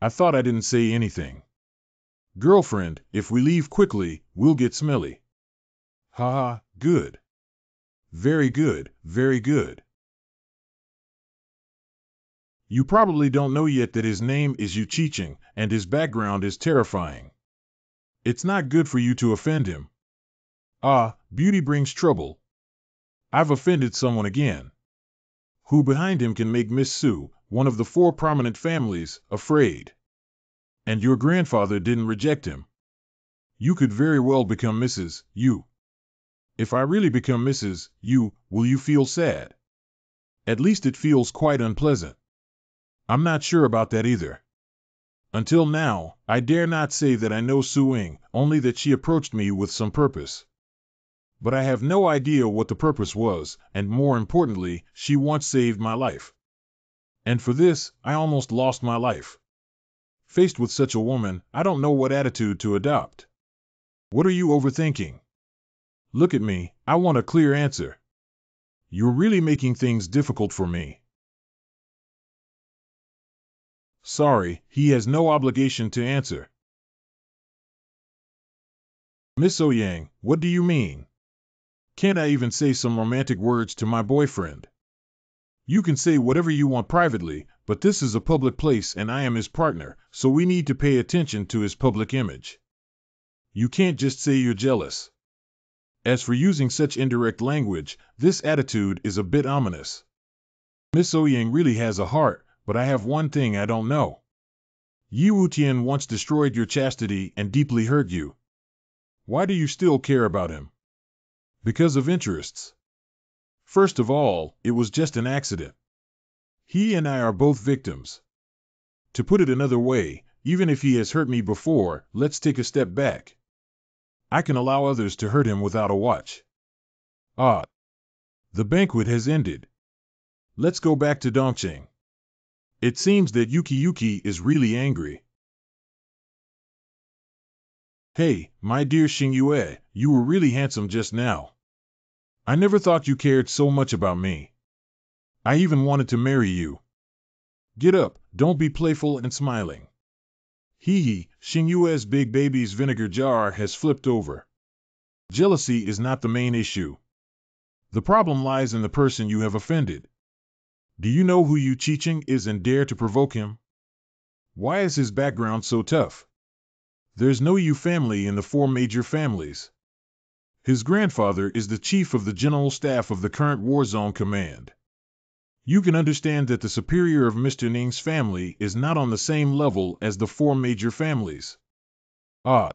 I thought I didn't say anything. Girlfriend, if we leave quickly, we'll get smelly. Haha, good. Very good, very good. You probably don't know yet that his name is Yu Qiqing, and his background is terrifying. It's not good for you to offend him. Ah, beauty brings trouble. I've offended someone again. Who behind him can make Miss Su, one of the 4 prominent families, afraid? And your grandfather didn't reject him. You could very well become Mrs. Yu. If I really become Mrs. Yu, will you feel sad? At least it feels quite unpleasant. I'm not sure about that either. Until now, I dare not say that I know Su Ying, only that she approached me with some purpose. But I have no idea what the purpose was, and more importantly, she once saved my life. And for this, I almost lost my life. Faced with such a woman, I don't know what attitude to adopt. What are you overthinking? Look at me, I want a clear answer. You're really making things difficult for me. Sorry, he has no obligation to answer. Miss Ouyang, what do you mean? Can't I even say some romantic words to my boyfriend? You can say whatever you want privately, but this is a public place and I am his partner, so we need to pay attention to his public image. You can't just say you're jealous. As for using such indirect language, this attitude is a bit ominous. Miss Ouyang really has a heart, but I have one thing I don't know. Yi Wutian once destroyed your chastity and deeply hurt you. Why do you still care about him? Because of interests. First of all, it was just an accident. He and I are both victims. To put it another way, even if he has hurt me before, let's take a step back. I can allow others to hurt him without a watch. Ah, the banquet has ended. Let's go back to Dongqing. It seems that Yuki is really angry. Hey, my dear Xingyue, you were really handsome just now. I never thought you cared so much about me. I even wanted to marry you. Get up, don't be playful and smiling. Hee, Xingyue's big baby's vinegar jar has flipped over. Jealousy is not the main issue. The problem lies in the person you have offended. Do you know who Yu Qiqing is and dare to provoke him? Why is his background so tough? There's no Yu family in the 4 major families. His grandfather is the chief of the general staff of the current war zone command. You can understand that the superior of Mr. Ning's family is not on the same level as the 4 major families. Ah,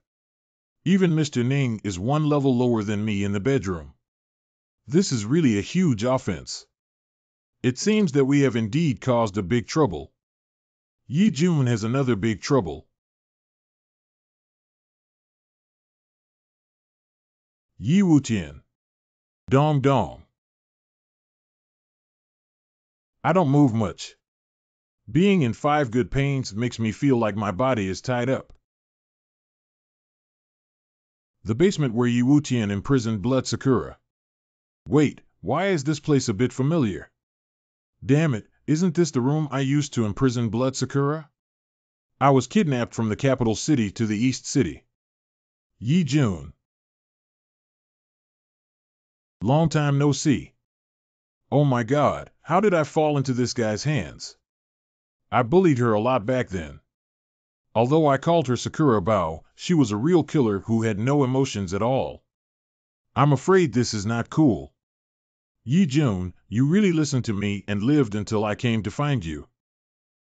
even Mr. Ning is 1 level lower than me in the bedroom. This is really a huge offense. It seems that we have indeed caused a big trouble. Yi Jun has another big trouble. Yi Wutian. Dong dong. I don't move much. Being in 5 good pains makes me feel like my body is tied up. The basement where Yi Wutian imprisoned Blood Sakura. Wait, why is this place a bit familiar? Damn it, isn't this the room I used to imprison Blood Sakura? I was kidnapped from the capital city to the east city. Yi Jun. Long time no see. Oh my god, how did I fall into this guy's hands? I bullied her a lot back then. Although I called her Sakura Bao, she was a real killer who had no emotions at all. I'm afraid this is not cool. Yi Jun, you really listened to me and lived until I came to find you.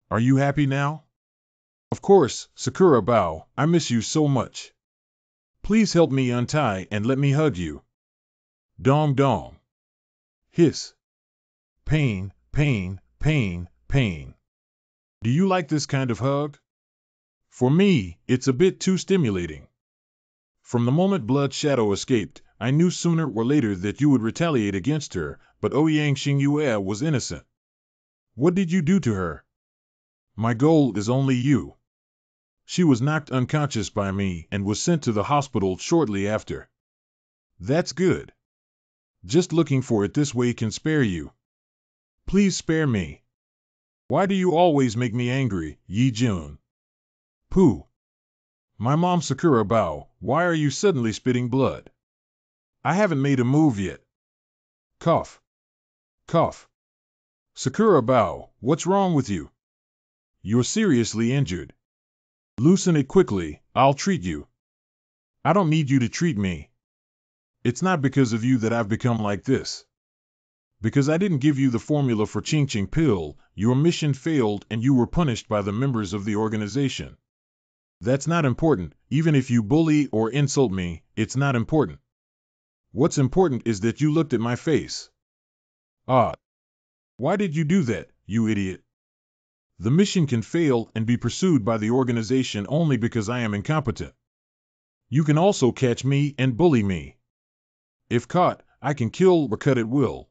Are you happy now? Of course, Sakura Bao, I miss you so much. Please help me untie and let me hug you. Dong dong. Hiss. Pain, pain, pain, pain. Do you like this kind of hug? For me, it's a bit too stimulating. From the moment Blood Shadow escaped, I knew sooner or later that you would retaliate against her, but Ouyang Xingyue was innocent. What did you do to her? My goal is only you. She was knocked unconscious by me and was sent to the hospital shortly after. That's good. Just looking for it this way can spare you. Please spare me. Why do you always make me angry, Yi Jun? Pooh. My mom Sakura Bao, why are you suddenly spitting blood? I haven't made a move yet. Cough. Cough. Sakura Bao, what's wrong with you? You're seriously injured. Loosen it quickly, I'll treat you. I don't need you to treat me. It's not because of you that I've become like this. Because I didn't give you the formula for Ching Ching pill, your mission failed and you were punished by the members of the organization. That's not important, even if you bully or insult me, it's not important. What's important is that you looked at my face. Ah. Why did you do that, you idiot? The mission can fail and be pursued by the organization only because I am incompetent. You can also catch me and bully me. If caught, I can kill or cut at will.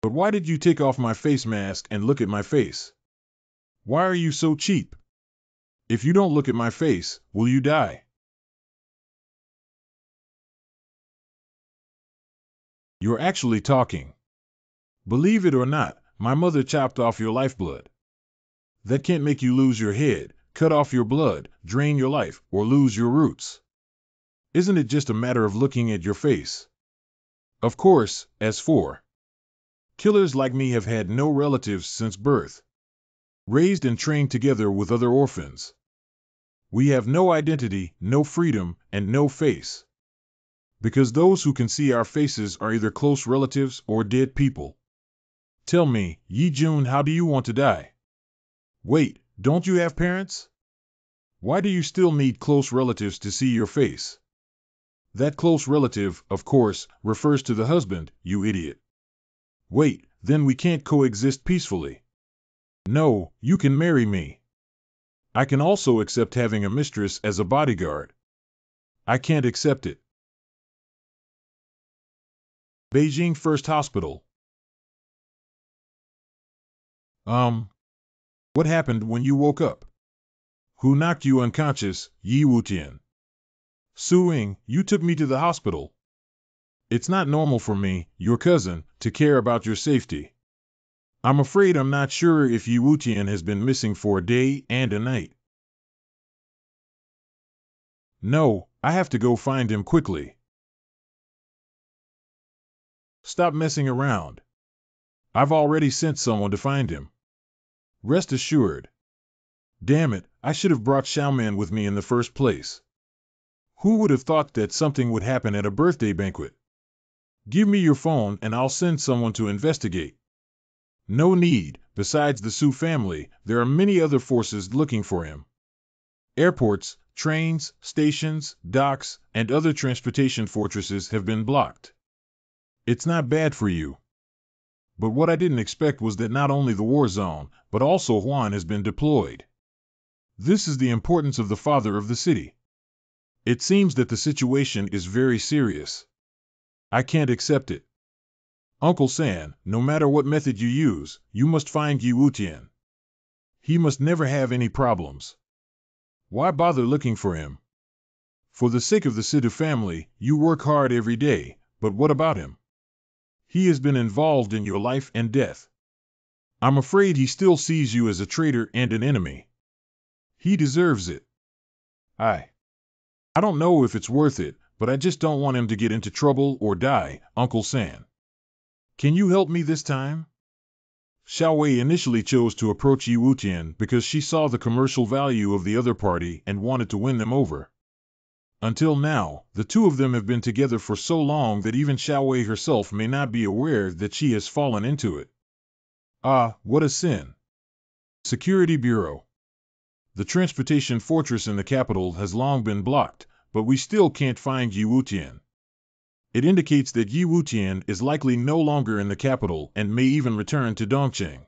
But why did you take off my face mask and look at my face? Why are you so cheap? If you don't look at my face, will you die? You're actually talking. Believe it or not, my mother chopped off your lifeblood. That can't make you lose your head, cut off your blood, drain your life, or lose your roots. Isn't it just a matter of looking at your face? Of course, as for killers like me have had no relatives since birth. Raised and trained together with other orphans. We have no identity, no freedom, and no face. Because those who can see our faces are either close relatives or dead people. Tell me, Yi Jun, how do you want to die? Wait, don't you have parents? Why do you still need close relatives to see your face? That close relative, of course, refers to the husband, you idiot. Wait, then we can't coexist peacefully. No, you can marry me. I can also accept having a mistress as a bodyguard. I can't accept it. Beijing First Hospital. What happened when you woke up? Who knocked you unconscious, Yi Wutian? Suing, you took me to the hospital. It's not normal for me, your cousin, to care about your safety. I'm afraid I'm not sure if Yi Wutian has been missing for a day and a night. No, I have to go find him quickly. Stop messing around. I've already sent someone to find him. Rest assured. Damn it, I should have brought Xiaoman with me in the first place. Who would have thought that something would happen at a birthday banquet? Give me your phone and I'll send someone to investigate. No need, besides the Su family, there are many other forces looking for him. Airports, trains, stations, docks, and other transportation fortresses have been blocked. It's not bad for you. But what I didn't expect was that not only the war zone, but also Huan has been deployed. This is the importance of the father of the city. It seems that the situation is very serious. I can't accept it. Uncle San, no matter what method you use, you must find Yi Wutian. He must never have any problems. Why bother looking for him? For the sake of the Sidu family, you work hard every day, but what about him? He has been involved in your life and death. I'm afraid he still sees you as a traitor and an enemy. He deserves it. I don't know if it's worth it, but I just don't want him to get into trouble or die, Uncle San. Can you help me this time? Xiao Wei initially chose to approach Yi Wutian because she saw the commercial value of the other party and wanted to win them over. Until now, the two of them have been together for so long that even Xiao Wei herself may not be aware that she has fallen into it. Ah, what a sin. Security Bureau. The transportation fortress in the capital has long been blocked, but we still can't find Yi Wutian. It indicates that Yi Wutian is likely no longer in the capital and may even return to Dongqing.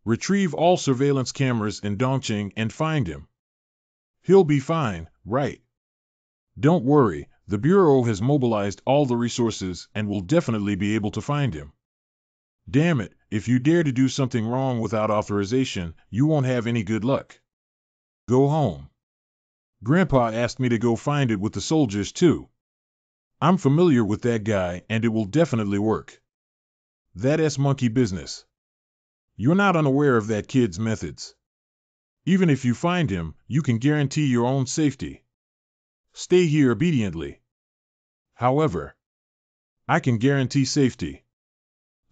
Retrieve all surveillance cameras in Dongqing and find him. He'll be fine, right? Don't worry, the Bureau has mobilized all the resources and will definitely be able to find him. Damn it, if you dare to do something wrong without authorization, you won't have any good luck. Go home. Grandpa asked me to go find it with the soldiers too. I'm familiar with that guy and it will definitely work. That's monkey business. You're not unaware of that kid's methods. Even if you find him, you can guarantee your own safety. Stay here obediently. However, I can guarantee safety.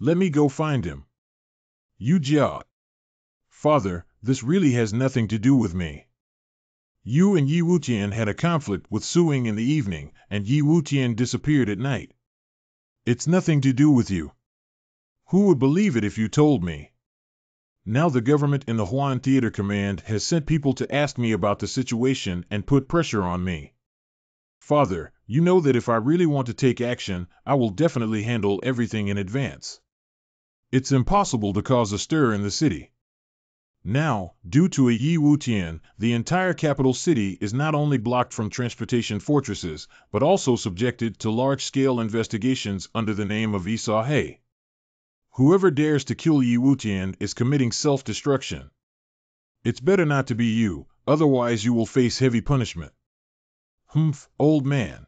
Let me go find him. You Jia. Father, this really has nothing to do with me. You and Yi Wutian had a conflict with Suing in the evening, and Yi Wutian disappeared at night. It's nothing to do with you. Who would believe it if you told me? Now the government in the Huan Theater Command has sent people to ask me about the situation and put pressure on me. Father, you know that if I really want to take action, I will definitely handle everything in advance. It's impossible to cause a stir in the city. Now, due to a Yi Wutian, the entire capital city is not only blocked from transportation fortresses, but also subjected to large-scale investigations under the name of Esau He. Whoever dares to kill Yi Wutian is committing self-destruction. It's better not to be you, otherwise you will face heavy punishment. Humph, old man.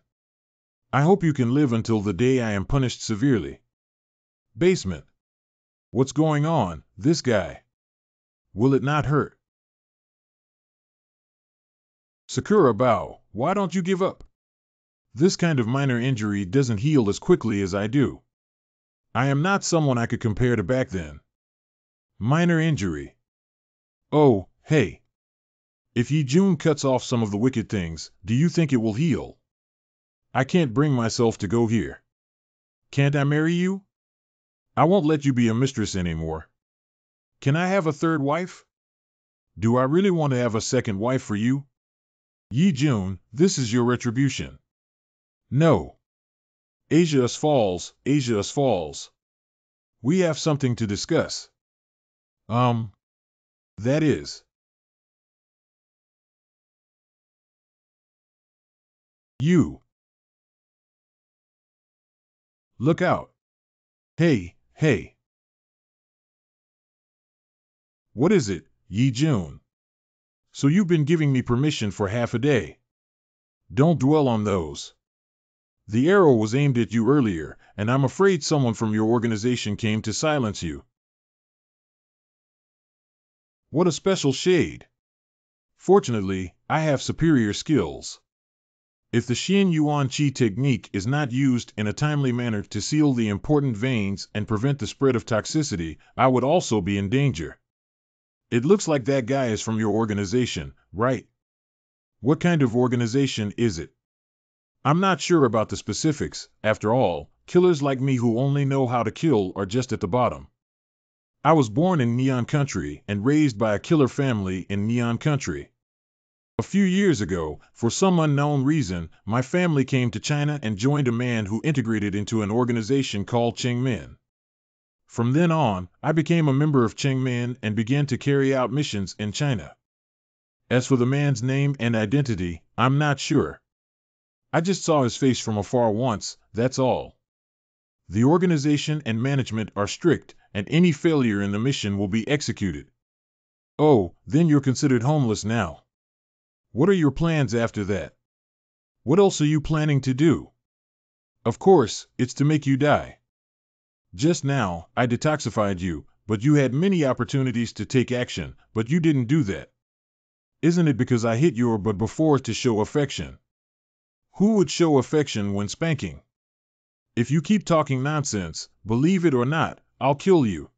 I hope you can live until the day I am punished severely. Basement. What's going on, this guy? Will it not hurt? Sakura Bao, why don't you give up? This kind of minor injury doesn't heal as quickly as I do. I am not someone I could compare to back then. Minor injury. Oh, hey. If Yi Jun cuts off some of the wicked things, do you think it will heal? I can't bring myself to go here. Can't I marry you? I won't let you be a mistress anymore. Can I have a third wife? Do I really want to have a second wife for you? Yi Jun, this is your retribution. No. Asia's Falls, Asia's Falls. We have something to discuss. That is. You. Look out. Hey, hey. What is it, Yi Jun? So you've been giving me permission for half a day. Don't dwell on those. The arrow was aimed at you earlier, and I'm afraid someone from your organization came to silence you. What a special shade. Fortunately, I have superior skills. If the Xian Yuan Qi technique is not used in a timely manner to seal the important veins and prevent the spread of toxicity, I would also be in danger. It looks like that guy is from your organization, right? What kind of organization is it? I'm not sure about the specifics. After all, killers like me who only know how to kill are just at the bottom. I was born in Neon Country and raised by a killer family in Neon Country. A few years ago, for some unknown reason, my family came to China and joined a man who integrated into an organization called Chengmen. From then on, I became a member of Chengmen and began to carry out missions in China. As for the man's name and identity, I'm not sure. I just saw his face from afar once, that's all. The organization and management are strict, and any failure in the mission will be executed. Oh, then you're considered homeless now. What are your plans after that? What else are you planning to do? Of course, it's to make you die. Just now, I detoxified you, but you had many opportunities to take action, but you didn't do that. Isn't it because I hit your butt before to show affection? Who would show affection when spanking? If you keep talking nonsense, believe it or not, I'll kill you.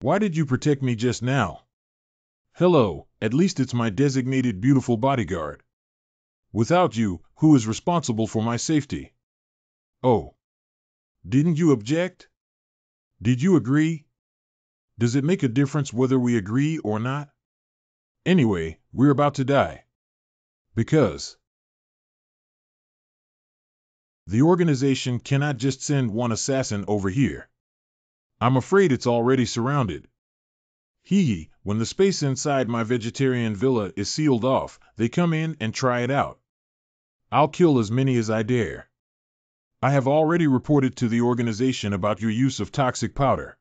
Why did you protect me just now? Hello, at least it's my designated beautiful bodyguard. Without you, who is responsible for my safety? Oh. Didn't you object? Did you agree? Does it make a difference whether we agree or not? Anyway, we're about to die. Because the organization cannot just send one assassin over here. I'm afraid it's already surrounded. When the space inside my vegetarian villa is sealed off, they come in and try it out. I'll kill as many as I dare. I have already reported to the organization about your use of toxic powder.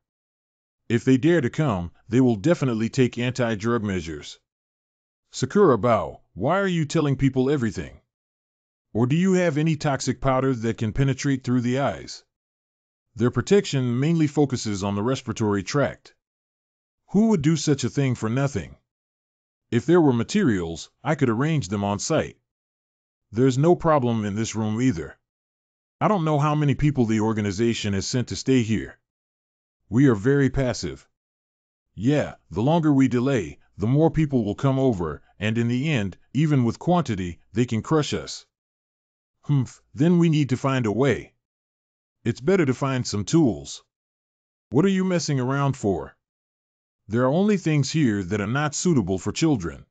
If they dare to come, they will definitely take anti-drug measures. Sakura Bao, why are you telling people everything? Or do you have any toxic powder that can penetrate through the eyes? Their protection mainly focuses on the respiratory tract. Who would do such a thing for nothing? If there were materials, I could arrange them on site. There's no problem in this room either. I don't know how many people the organization has sent to stay here. We are very passive. Yeah, the longer we delay, the more people will come over, and in the end, even with quantity, they can crush us. Then we need to find a way. It's better to find some tools. What are you messing around for? There are only things here that are not suitable for children.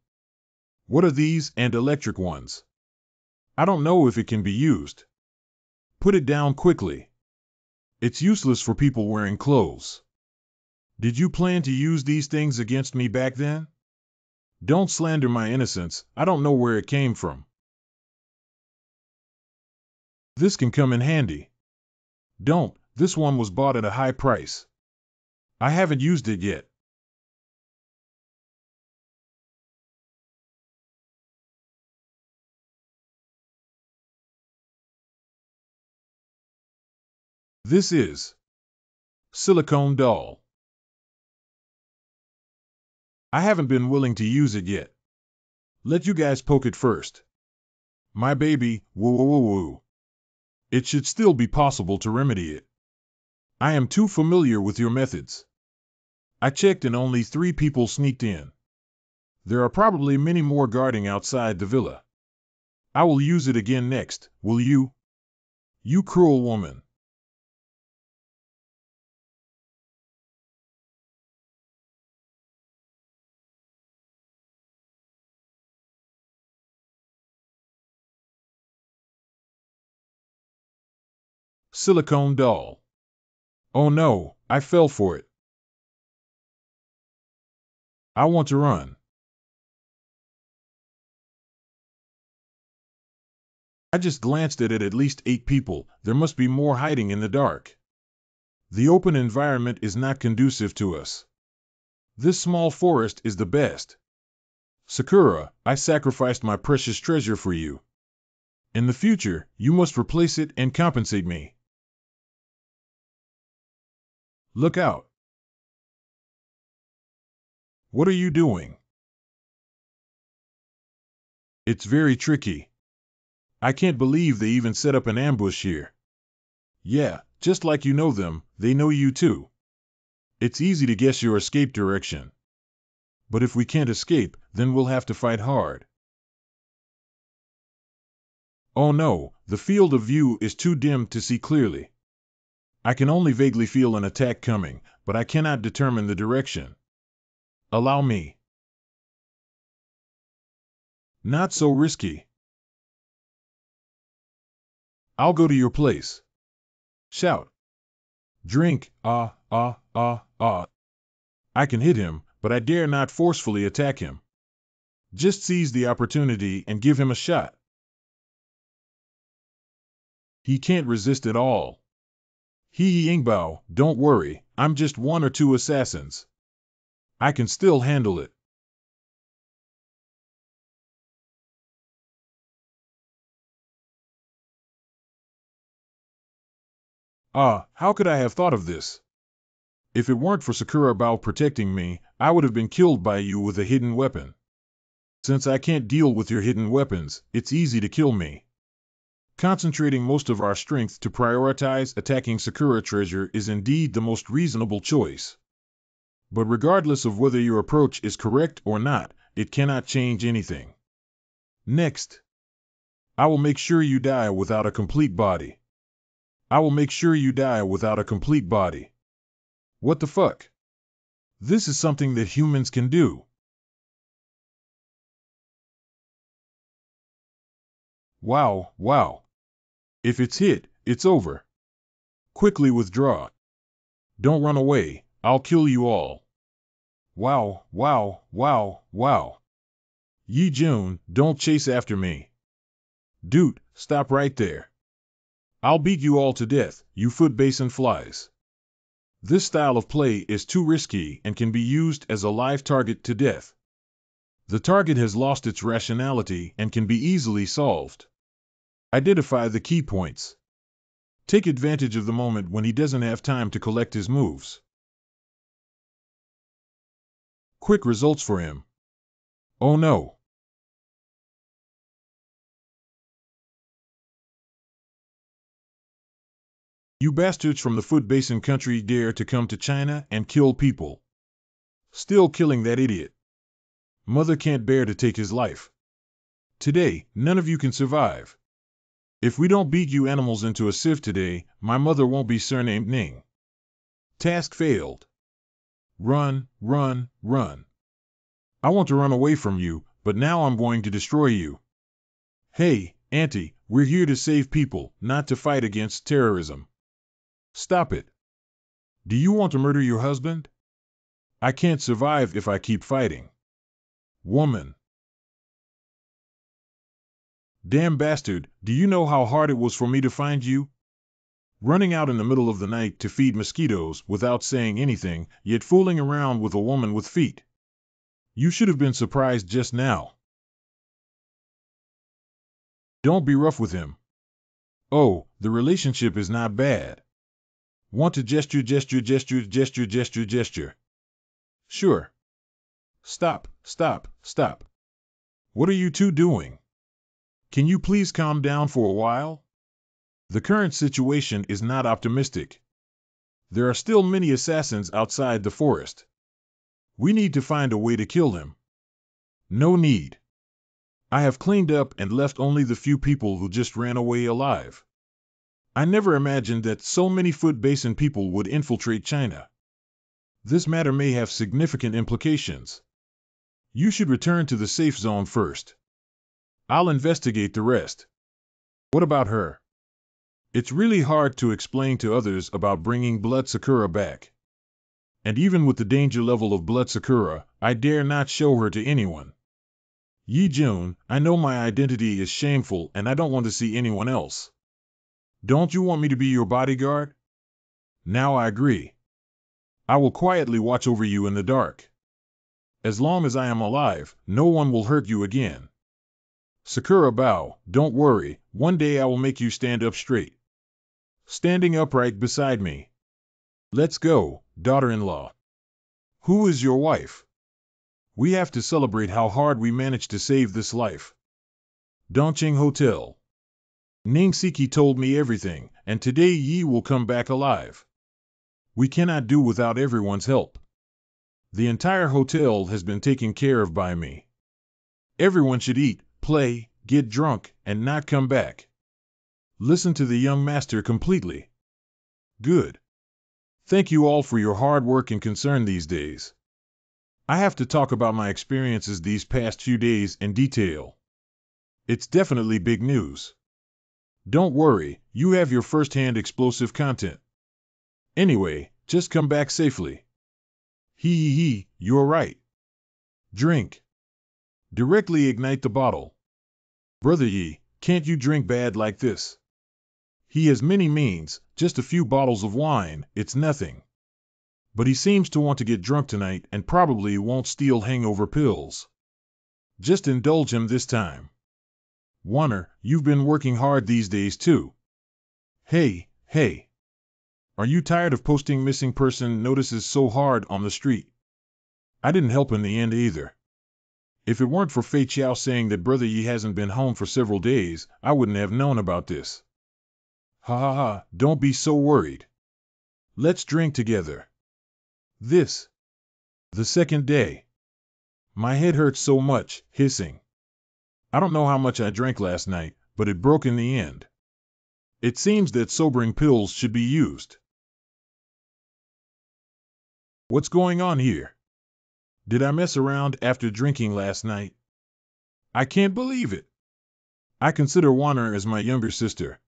What are these and electric ones? I don't know if it can be used. Put it down quickly. It's useless for people wearing clothes. Did you plan to use these things against me back then? Don't slander my innocence, I don't know where it came from. This can come in handy. Don't, this one was bought at a high price. I haven't used it yet. This is silicone doll. I haven't been willing to use it yet. Let you guys poke it first. My baby, woo woo woo woo. It should still be possible to remedy it. I am too familiar with your methods. I checked and only 3 people sneaked in. There are probably many more guarding outside the villa. I will use it again next, will you? You cruel woman. Silicone doll. Oh no, I fell for it. I want to run. I just glanced at least 8 people. There must be more hiding in the dark. The open environment is not conducive to us. This small forest is the best. Sakura, I sacrificed my precious treasure for you. In the future, you must replace it and compensate me. Look out. What are you doing? It's very tricky. I can't believe they even set up an ambush here. Yeah, just like you know them, they know you too. It's easy to guess your escape direction. But if we can't escape, then we'll have to fight hard. Oh no, the field of view is too dim to see clearly. I can only vaguely feel an attack coming, but I cannot determine the direction. Allow me. Not so risky. I'll go to your place. Shout. Drink, ah, ah, ah, ah. I can hit him, but I dare not forcefully attack him. Just seize the opportunity and give him a shot. He can't resist at all. Yingbao, don't worry, I'm just 1 or 2 assassins. I can still handle it. How could I have thought of this? If it weren't for Sakura Bao protecting me, I would have been killed by you with a hidden weapon. Since I can't deal with your hidden weapons, it's easy to kill me. Concentrating most of our strength to prioritize attacking Sakura treasure is indeed the most reasonable choice. But regardless of whether your approach is correct or not, it cannot change anything. Next, I will make sure you die without a complete body. I will make sure you die without a complete body. What the fuck? This is something that humans can do. Wow, wow. If it's hit, it's over. Quickly withdraw. Don't run away, I'll kill you all. Wow, wow, wow, wow. Yi Jun, don't chase after me. Dude, stop right there. I'll beat you all to death, you foot basin flies. This style of play is too risky and can be used as a live target to death. The target has lost its rationality and can be easily solved. Identify the key points. Take advantage of the moment when he doesn't have time to collect his moves. Quick results for him. Oh no. You bastards from the foot basin country dare to come to China and kill people. Still killing that idiot. Mother can't bear to take his life. Today, none of you can survive. If we don't beat you animals into a sieve today, my mother won't be surnamed Ning. Task failed. Run, run, run. I want to run away from you, but now I'm going to destroy you. Hey, Auntie, we're here to save people, not to fight against terrorism. Stop it. Do you want to murder your husband? I can't survive if I keep fighting. Woman. Damn bastard, do you know how hard it was for me to find you? Running out in the middle of the night to feed mosquitoes without saying anything, yet fooling around with a woman with feet. You should have been surprised just now. Don't be rough with him. Oh, the relationship is not bad. Want to gesture. Sure. Stop, stop, stop. What are you two doing? Can you please calm down for a while? The current situation is not optimistic. There are still many assassins outside the forest. We need to find a way to kill him. No need. I have cleaned up and left only the few people who just ran away alive. I never imagined that so many foot basin people would infiltrate China. This matter may have significant implications. You should return to the safe zone first. I'll investigate the rest. What about her? It's really hard to explain to others about bringing Blood Sakura back. And even with the danger level of Blood Sakura, I dare not show her to anyone. Yi Jun, I know my identity is shameful and I don't want to see anyone else. Don't you want me to be your bodyguard? Now I agree. I will quietly watch over you in the dark. As long as I am alive, no one will hurt you again. Sakura Bao, don't worry, one day I will make you stand up straight. Standing upright beside me. Let's go, daughter-in-law. Who is your wife? We have to celebrate how hard we managed to save this life. Dongqing Hotel. Ning Siki told me everything, and today Yi will come back alive. We cannot do without everyone's help. The entire hotel has been taken care of by me. Everyone should eat, play, get drunk, and not come back. Listen to the young master completely. Good. Thank you all for your hard work and concern these days. I have to talk about my experiences these past few days in detail. It's definitely big news. Don't worry, you have your first-hand explosive content. Anyway, just come back safely. Hee, you're right. Drink. Directly ignite the bottle. Brother Yi, can't you drink bad like this? He has many means, just a few bottles of wine, it's nothing. But he seems to want to get drunk tonight and probably won't steal hangover pills. Just indulge him this time. Warner, you've been working hard these days too. Hey. Are you tired of posting missing person notices so hard on the street? I didn't help in the end either. If it weren't for Fei Chiao saying that Brother Yi hasn't been home for several days, I wouldn't have known about this. Ha, don't be so worried. Let's drink together. The second day. My head hurts so much, hissing. I don't know how much I drank last night, but it broke in the end. It seems that sobering pills should be used. What's going on here? Did I mess around after drinking last night? I can't believe it. I consider Warner as my younger sister.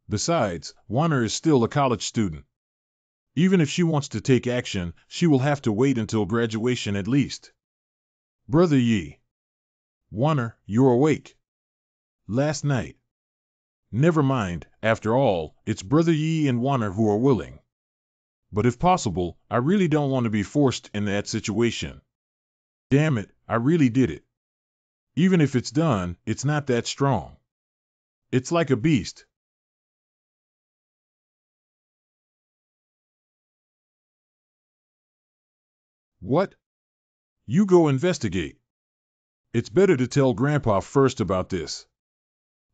Besides, Warner is still a college student. Even if she wants to take action, she will have to wait until graduation at least. Brother Yi. Warner, you're awake. Last night. Never mind, after all, it's Brother Yi and Warner who are willing. But if possible, I really don't want to be forced in that situation. Damn it, I really did it. Even if it's done, it's not that strong. It's like a beast. What? You go investigate. It's better to tell Grandpa first about this.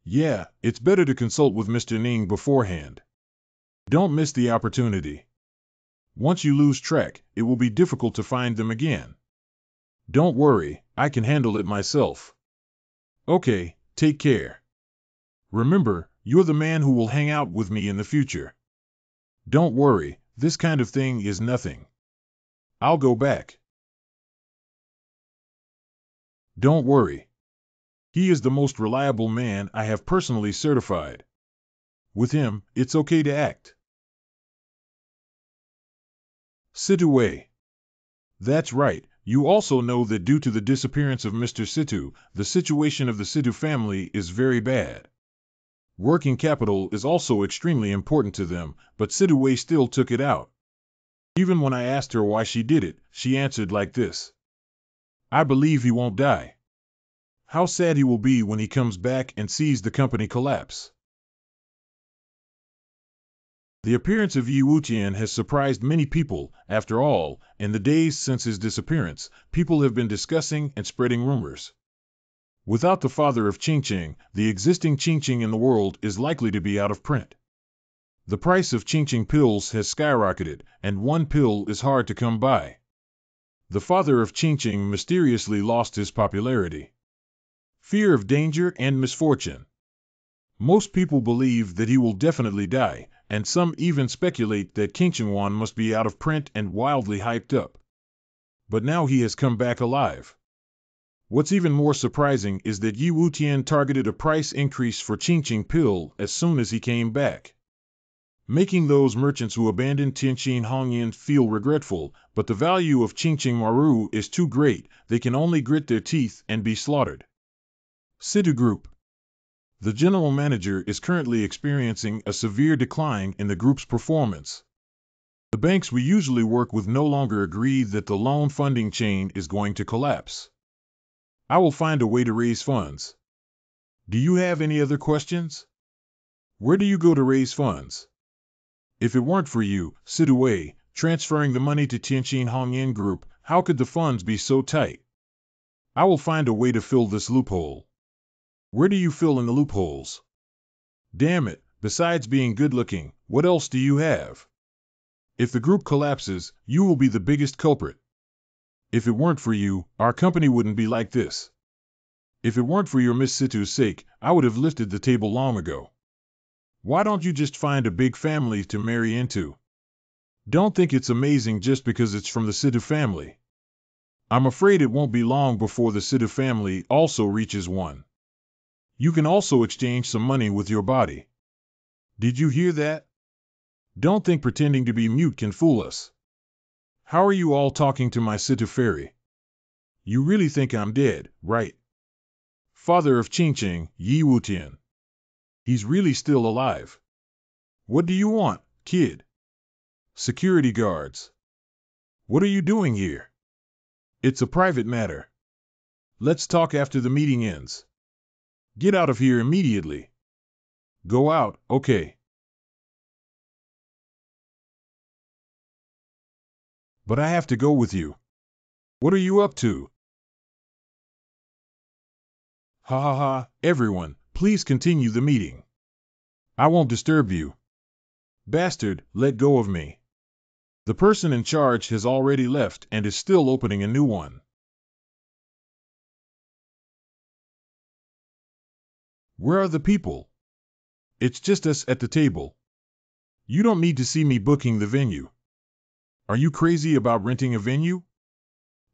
Yeah, it's better to consult with Mr. Ning beforehand. Don't miss the opportunity. Once you lose track, it will be difficult to find them again. Don't worry, I can handle it myself. Okay, take care. Remember, you're the man who will hang out with me in the future. Don't worry, this kind of thing is nothing. I'll go back. Don't worry. He is the most reliable man I have personally certified. With him, it's okay to act. Situ. That's right. You also know that due to the disappearance of Mr. Situ, the situation of the Situ family is very bad. Working capital is also extremely important to them, but Situ still took it out. Even when I asked her why she did it, she answered like this. I believe he won't die. How sad he will be when he comes back and sees the company collapse. The appearance of Yi Wutian has surprised many people. After all, in the days since his disappearance, people have been discussing and spreading rumors. Without the father of Qingqing, the existing Qingqing in the world is likely to be out of print. The price of Qingqing pills has skyrocketed, and one pill is hard to come by. The father of Qingqing mysteriously lost his popularity. Fear of danger and misfortune. Most people believe that he will definitely die, and some even speculate that Qingqing must be out of print and wildly hyped up. But now he has come back alive. What's even more surprising is that Yi Wutian targeted a price increase for Qingqing pill as soon as he came back, making those merchants who abandoned Tianqin Hongyan feel regretful, but the value of Qingqing Maru is too great, they can only grit their teeth and be slaughtered. Situ Group. The general manager is currently experiencing a severe decline in the group's performance. The banks we usually work with no longer agree that the loan funding chain is going to collapse. I will find a way to raise funds. Do you have any other questions? Where do you go to raise funds? If it weren't for you, Situ, transferring the money to Tianqin Hongyan Group, how could the funds be so tight? I will find a way to fill this loophole. Where do you fill in the loopholes? Damn it, besides being good-looking, what else do you have? If the group collapses, you will be the biggest culprit. If it weren't for you, our company wouldn't be like this. If it weren't for your Miss Situ's sake, I would have lifted the table long ago. Why don't you just find a big family to marry into? Don't think it's amazing just because it's from the Situ family. I'm afraid it won't be long before the Situ family also reaches one. You can also exchange some money with your body. Did you hear that? Don't think pretending to be mute can fool us. How are you all talking to my Situ fairy? You really think I'm dead, right? Father of Qingqing, Yi Wutian. He's really still alive. What do you want, kid? Security guards. What are you doing here? It's a private matter. Let's talk after the meeting ends. Get out of here immediately. Go out, okay. But I have to go with you. What are you up to? Ha ha ha, everyone, please continue the meeting. I won't disturb you. Bastard, let go of me. The person in charge has already left and is still opening a new one. Where are the people? It's just us at the table. You don't need to see me booking the venue. Are you crazy about renting a venue?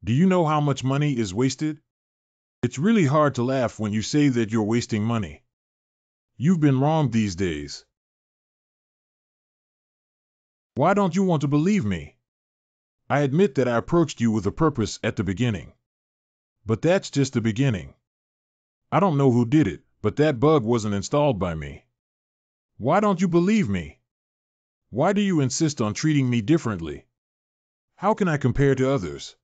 Do you know how much money is wasted? It's really hard to laugh when you say that you're wasting money. You've been wronged these days. Why don't you want to believe me? I admit that I approached you with a purpose at the beginning. But that's just the beginning. I don't know who did it, but that bug wasn't installed by me. Why don't you believe me? Why do you insist on treating me differently? How can I compare to others?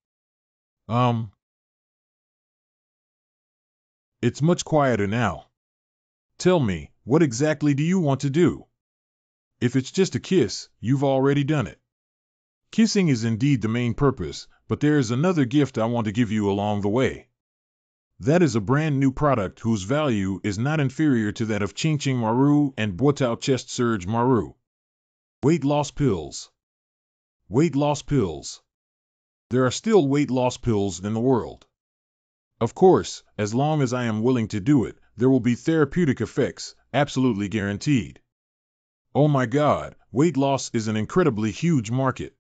It's much quieter now. Tell me, what exactly do you want to do? If it's just a kiss, you've already done it. Kissing is indeed the main purpose, but there is another gift I want to give you along the way. That is a brand new product whose value is not inferior to that of Ching Ching Maru and Boitao Chest Surge Maru. Weight loss pills. Weight loss pills. There are still weight loss pills in the world. Of course, as long as I am willing to do it, there will be therapeutic effects, absolutely guaranteed. Oh my God, weight loss is an incredibly huge market.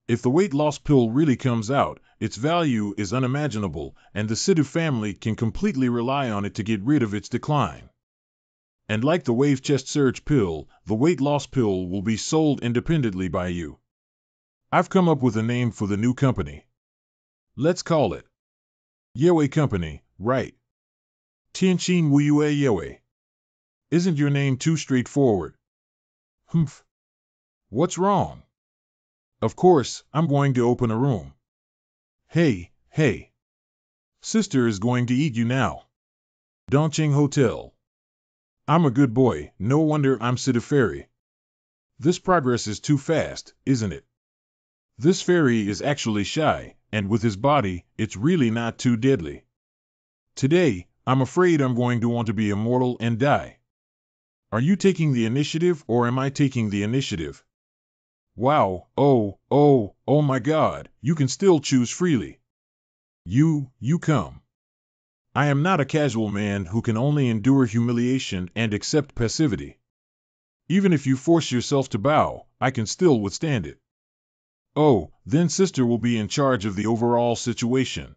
If the weight loss pill really comes out, its value is unimaginable, and the Sidhu family can completely rely on it to get rid of its decline. And like the Wave Chest Surge pill, the weight loss pill will be sold independently by you. I've come up with a name for the new company. Let's call it Yewe Company, right? Tianqin Wuyue Yewe. Isn't your name too straightforward? Humph. What's wrong? Of course, I'm going to open a room. Hey, hey. Sister is going to eat you now. Dongqing Hotel. I'm a good boy, no wonder I'm Sidhu Fairy. This progress is too fast, isn't it? This fairy is actually shy, and with his body, it's really not too deadly. Today, I'm afraid I'm going to want to be immortal and die. Are you taking the initiative or am I taking the initiative? Wow, oh my God, you can still choose freely. You come. I am not a casual man who can only endure humiliation and accept passivity. Even if you force yourself to bow, I can still withstand it. Oh, then sister will be in charge of the overall situation.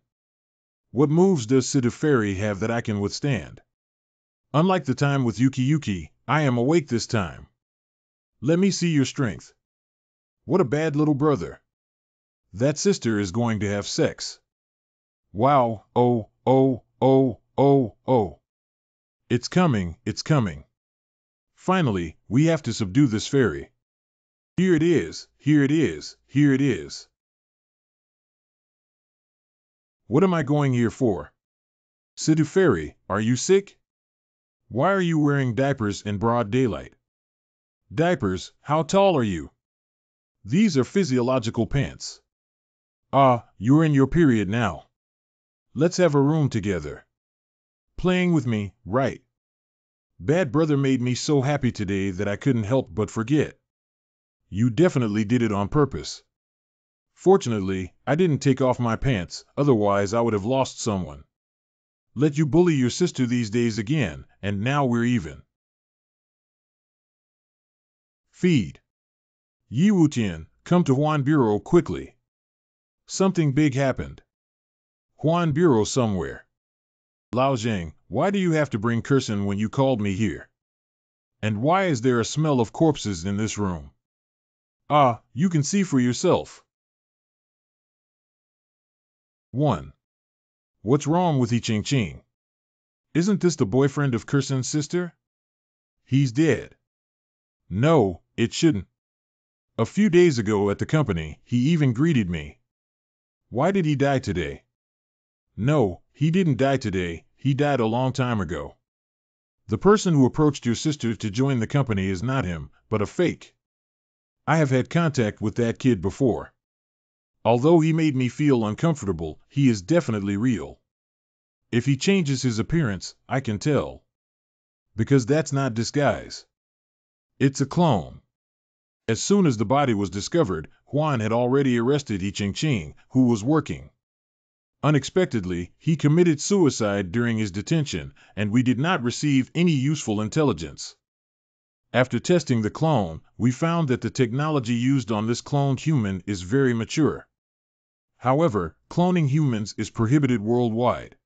What moves does Sidhu Fairy have that I can withstand? Unlike the time with Yuki Yuki, I am awake this time. Let me see your strength. What a bad little brother. That sister is going to have sex. Wow, oh. It's coming, it's coming. Finally, we have to subdue this fairy. Here it is, here it is, here it is. What am I going here for? Sidhu Fairy, are you sick? Why are you wearing diapers in broad daylight? Diapers, how tall are you? These are physiological pants. You're in your period now. Let's have a room together. Playing with me, right? Bad brother made me so happy today that I couldn't help but forget. You definitely did it on purpose. Fortunately, I didn't take off my pants, otherwise I would have lost someone. Let you bully your sister these days again, and now we're even. Feed. Yi Wutian, come to Huan Bureau quickly. Something big happened. Huan Bureau somewhere. Lao Zhang, why do you have to bring Curson when you called me here? And why is there a smell of corpses in this room? You can see for yourself. 1. What's wrong with Yi Ching Ching? Isn't this the boyfriend of Curson's sister? He's dead. No, it shouldn't. A few days ago at the company, he even greeted me. Why did he die today? No, he didn't die today, he died a long time ago. The person who approached your sister to join the company is not him, but a fake. I have had contact with that kid before. Although he made me feel uncomfortable, he is definitely real. If he changes his appearance, I can tell. Because that's not disguise. It's a clone. As soon as the body was discovered, Huan had already arrested Yi Ching Ching, who was working. Unexpectedly, he committed suicide during his detention, and we did not receive any useful intelligence. After testing the clone, we found that the technology used on this cloned human is very mature. However, cloning humans is prohibited worldwide.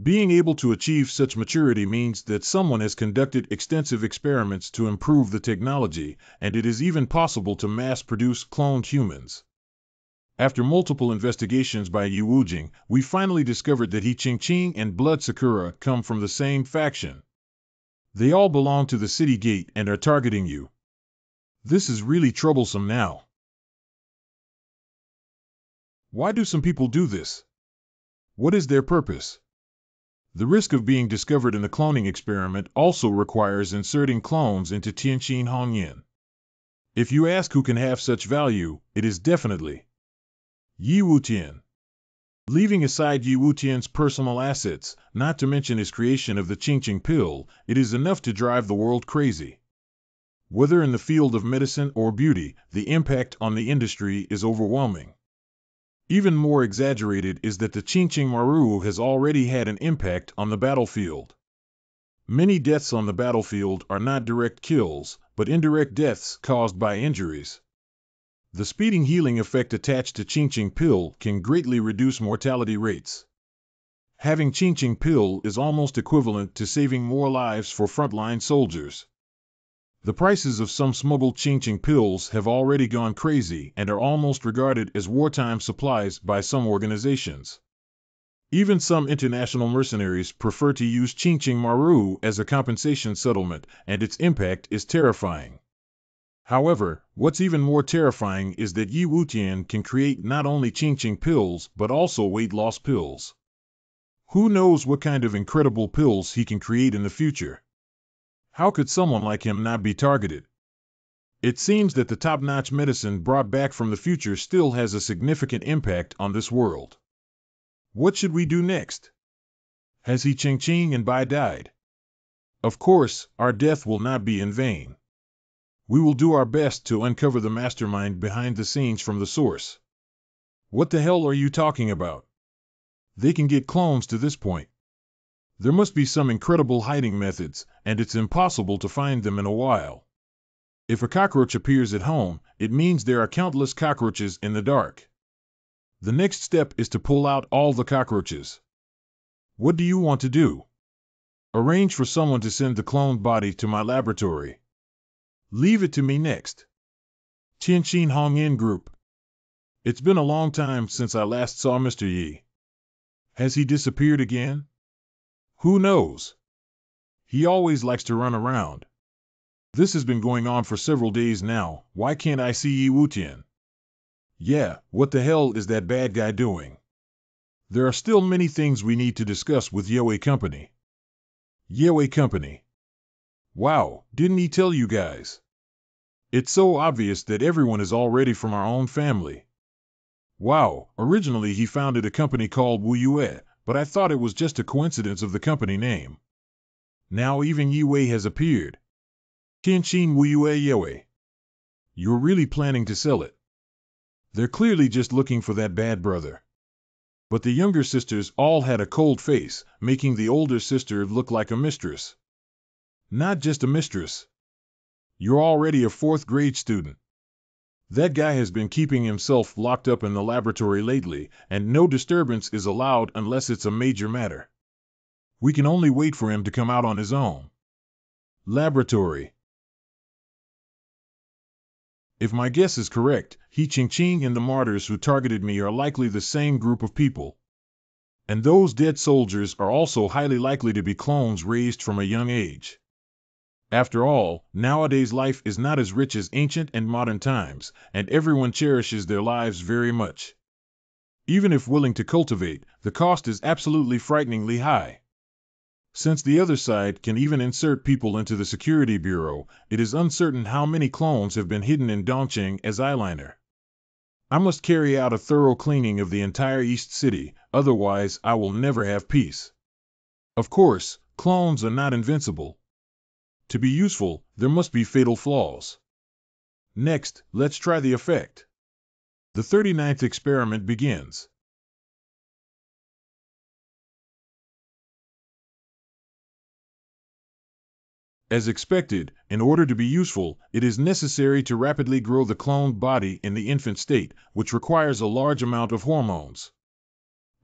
Being able to achieve such maturity means that someone has conducted extensive experiments to improve the technology, and it is even possible to mass-produce cloned humans. After multiple investigations by Yu Wujing, we finally discovered that He Qingqing and Blood Sakura come from the same faction. They all belong to the city gate and are targeting you. This is really troublesome now. Why do some people do this? What is their purpose? The risk of being discovered in the cloning experiment also requires inserting clones into Tianqin Hongyan. If you ask who can have such value, it is definitely Yi Wutian. Leaving aside Yi Wutian's personal assets, not to mention his creation of the Qingqing pill, it is enough to drive the world crazy. Whether in the field of medicine or beauty, the impact on the industry is overwhelming. Even more exaggerated is that the Qingqing Maru has already had an impact on the battlefield. Many deaths on the battlefield are not direct kills, but indirect deaths caused by injuries. The speeding healing effect attached to Qingqing pill can greatly reduce mortality rates. Having Qingqing pill is almost equivalent to saving more lives for frontline soldiers. The prices of some smuggled Qingqing pills have already gone crazy and are almost regarded as wartime supplies by some organizations. Even some international mercenaries prefer to use Qingqing Maru as a compensation settlement, and its impact is terrifying. However, what's even more terrifying is that Yi Wutian can create not only Qingqing pills but also weight loss pills. Who knows what kind of incredible pills he can create in the future? How could someone like him not be targeted? It seems that the top-notch medicine brought back from the future still has a significant impact on this world. What should we do next? Has He Qingqing and Bai died? Of course, our death will not be in vain. We will do our best to uncover the mastermind behind the scenes from the source. What the hell are you talking about? They can get clones to this point. There must be some incredible hiding methods, and it's impossible to find them in a while. If a cockroach appears at home, it means there are countless cockroaches in the dark. The next step is to pull out all the cockroaches. What do you want to do? Arrange for someone to send the cloned body to my laboratory. Leave it to me next. Tianqin Hongyan Group. It's been a long time since I last saw Mr. Yi. Has he disappeared again? Who knows? He always likes to run around. This has been going on for several days now. Why can't I see Yi Wutian? Yeah, what the hell is that bad guy doing? There are still many things we need to discuss with Yue Company. Yue Company. Wow, didn't he tell you guys? It's so obvious that everyone is already from our own family. Wow, originally he founded a company called Wu Yue, but I thought it was just a coincidence of the company name. Now even Yue has appeared. Tianqin Wu Yue. You're really planning to sell it. They're clearly just looking for that bad brother. But the younger sisters all had a cold face, making the older sister look like a mistress. Not just a mistress. You're already a 4th grade student. That guy has been keeping himself locked up in the laboratory lately, and no disturbance is allowed unless it's a major matter. We can only wait for him to come out on his own. Laboratory. If my guess is correct, He Qingqing and the martyrs who targeted me are likely the same group of people. And those dead soldiers are also highly likely to be clones raised from a young age. After all, nowadays life is not as rich as ancient and modern times, and everyone cherishes their lives very much. Even if willing to cultivate, the cost is absolutely frighteningly high. Since the other side can even insert people into the security bureau, it is uncertain how many clones have been hidden in Dongqing as eyeliner. I must carry out a thorough cleaning of the entire East City, otherwise I will never have peace. Of course, clones are not invincible. To be useful, there must be fatal flaws. Next, let's try the effect. The 39th experiment begins. As expected, in order to be useful, it is necessary to rapidly grow the cloned body in the infant state, which requires a large amount of hormones.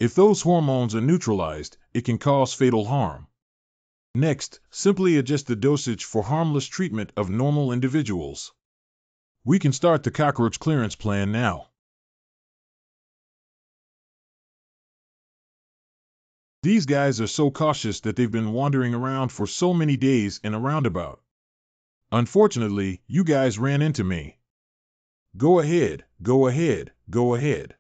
If those hormones are neutralized, it can cause fatal harm. Next, simply adjust the dosage for harmless treatment of normal individuals. We can start the cockroach clearance plan now. These guys are so cautious that they've been wandering around for so many days in a roundabout. Unfortunately, you guys ran into me. Go ahead, go ahead, go ahead.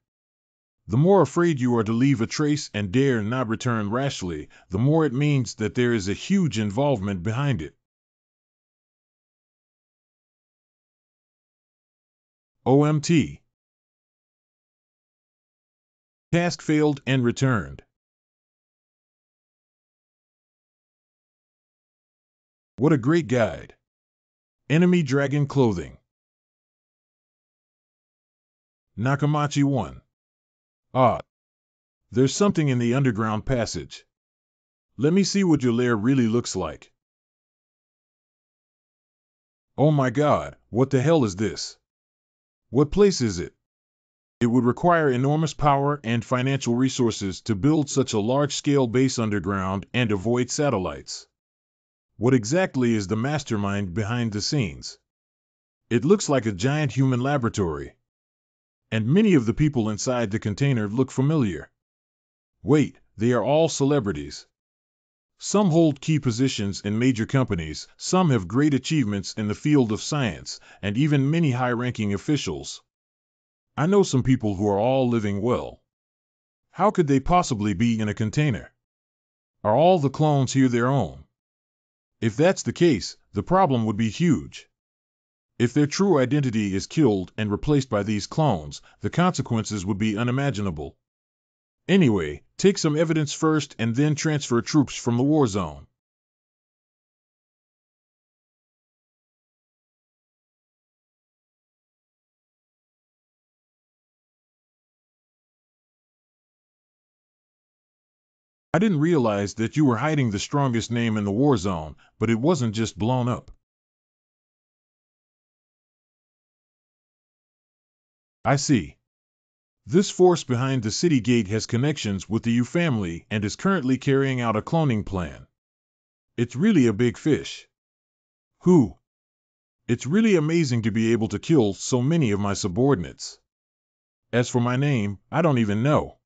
The more afraid you are to leave a trace and dare not return rashly, the more it means that there is a huge involvement behind it. OMT. Task failed and returned. What a great guide. Enemy dragon clothing. Nakamachi 1. Ah. There's something in the underground passage. Let me see what your lair really looks like. Oh my god, what the hell is this? What place is it? It would require enormous power and financial resources to build such a large-scale base underground and avoid satellites. What exactly is the mastermind behind the scenes? It looks like a giant human laboratory. And many of the people inside the container look familiar. Wait, they are all celebrities. Some hold key positions in major companies, some have great achievements in the field of science, and even many high-ranking officials. I know some people who are all living well. How could they possibly be in a container? Are all the clones here their own? If that's the case, the problem would be huge. If their true identity is killed and replaced by these clones, the consequences would be unimaginable. Anyway, take some evidence first and then transfer troops from the war zone. I didn't realize that you were hiding the strongest name in the war zone, but it wasn't just blown up. I see. This force behind the city gate has connections with the Yu family and is currently carrying out a cloning plan. It's really a big fish. Who? It's really amazing to be able to kill so many of my subordinates. As for my name, I don't even know.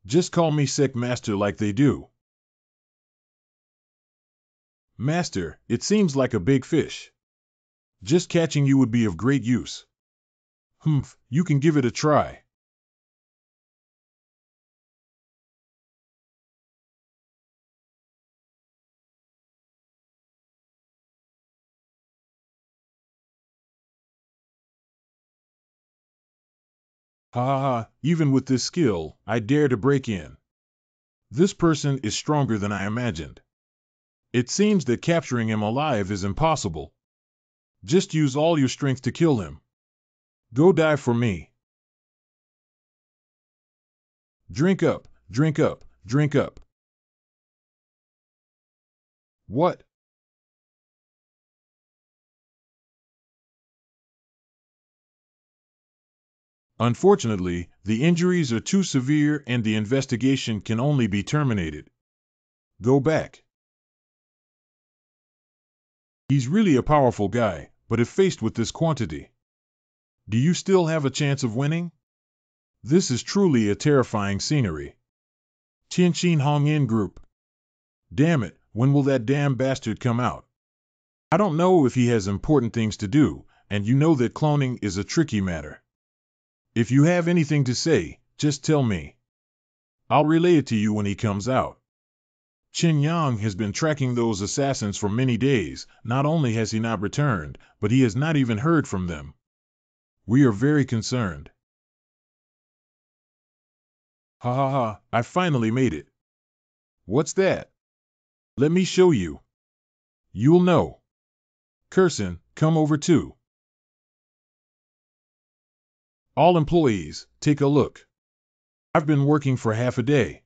Just call me Sec Master like they do. Master, it seems like a big fish. Just catching you would be of great use. Humph, you can give it a try. Ha ha ha, even with this skill, I dare to break in. This person is stronger than I imagined. It seems that capturing him alive is impossible. Just use all your strength to kill him. Go die for me. Drink up, drink up, drink up. What? Unfortunately, the injuries are too severe and the investigation can only be terminated. Go back. He's really a powerful guy, but if faced with this quantity, do you still have a chance of winning? This is truly a terrifying scenery. Tianqin Hongyin Group. Damn it, when will that damn bastard come out? I don't know if he has important things to do, and you know that cloning is a tricky matter. If you have anything to say, just tell me. I'll relay it to you when he comes out. Qin Yang has been tracking those assassins for many days. Not only has he not returned, but he has not even heard from them. We are very concerned. Ha ha ha, I finally made it. What's that? Let me show you. You'll know. Curson, come over too. All employees, take a look. I've been working for half a day.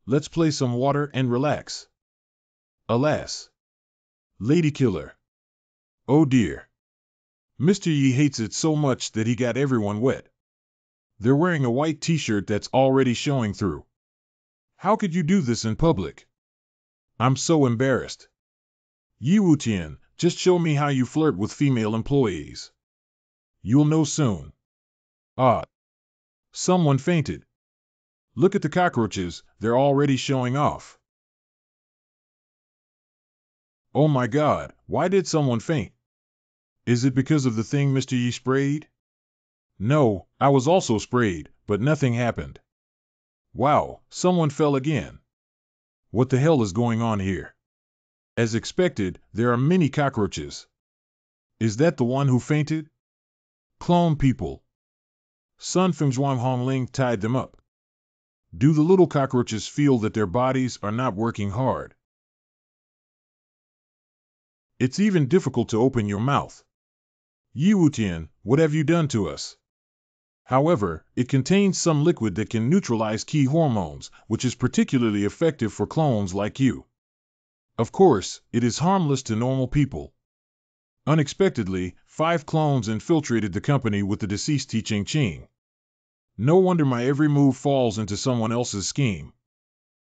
Let's play some water and relax. Alas. Lady Killer. Oh dear. Mr. Yi hates it so much that he got everyone wet. They're wearing a white t-shirt that's already showing through. How could you do this in public? I'm so embarrassed. Yi Wutian, just show me how you flirt with female employees. You'll know soon. Ah. Someone fainted. Look at the cockroaches, they're already showing off. Oh my god, why did someone faint? Is it because of the thing Mr. Yi sprayed? No, I was also sprayed, but nothing happened. Wow, someone fell again. What the hell is going on here? As expected, there are many cockroaches. Is that the one who fainted? Clone people. Sun Fengzhuang Hongling tied them up. Do the little cockroaches feel that their bodies are not working hard? It's even difficult to open your mouth. Yi Wutian, what have you done to us? However, it contains some liquid that can neutralize key hormones, which is particularly effective for clones like you. Of course, it is harmless to normal people. Unexpectedly, 5 clones infiltrated the company with the deceased Ching Ching. No wonder my every move falls into someone else's scheme.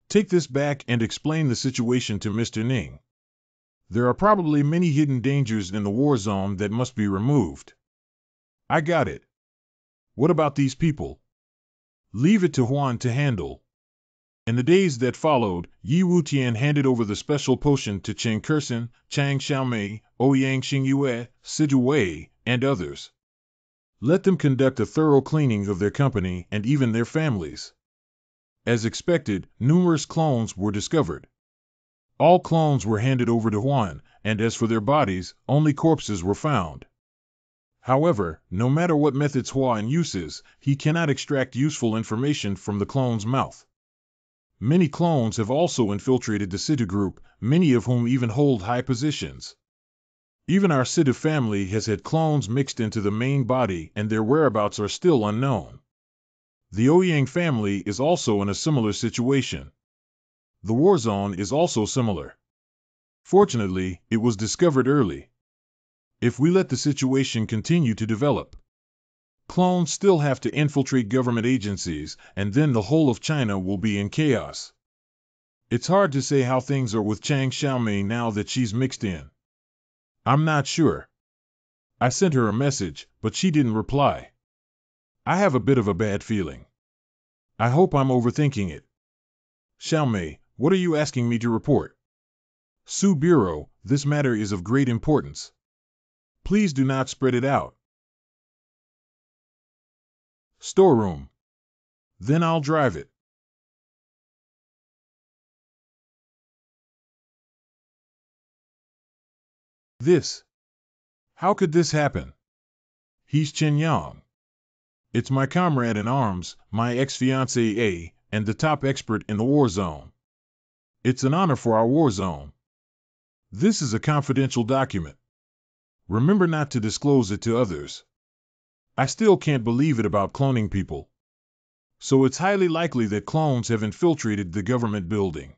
Take this back and explain the situation to Mr. Ning. There are probably many hidden dangers in the war zone that must be removed. I got it. What about these people? Leave it to Huan to handle. In the days that followed, Yi Wutian handed over the special potion to Chen Kersen, Chang Xiaomei, Ouyang Xingyue, Siju Wei, and others. Let them conduct a thorough cleaning of their company and even their families. As expected, numerous clones were discovered. All clones were handed over to Huan, and as for their bodies, only corpses were found. However, no matter what methods Huan uses, he cannot extract useful information from the clone's mouth. Many clones have also infiltrated the Situ group, many of whom even hold high positions. Even our Situ family has had clones mixed into the main body and their whereabouts are still unknown. The Ouyang family is also in a similar situation. The war zone is also similar. Fortunately, it was discovered early. If we let the situation continue to develop, clones still have to infiltrate government agencies, and then the whole of China will be in chaos. It's hard to say how things are with Chang Xiaomei now that she's mixed in. I'm not sure. I sent her a message, but she didn't reply. I have a bit of a bad feeling. I hope I'm overthinking it. Xiaomei, what are you asking me to report? Su Bureau, this matter is of great importance. Please do not spread it out. Storeroom. Then I'll drive it. This. How could this happen? He's Chen Yang. It's my comrade in arms, my ex-fiancé A, and the top expert in the war zone. It's an honor for our war zone. This is a confidential document. Remember not to disclose it to others. I still can't believe it about cloning people. So it's highly likely that clones have infiltrated the government building.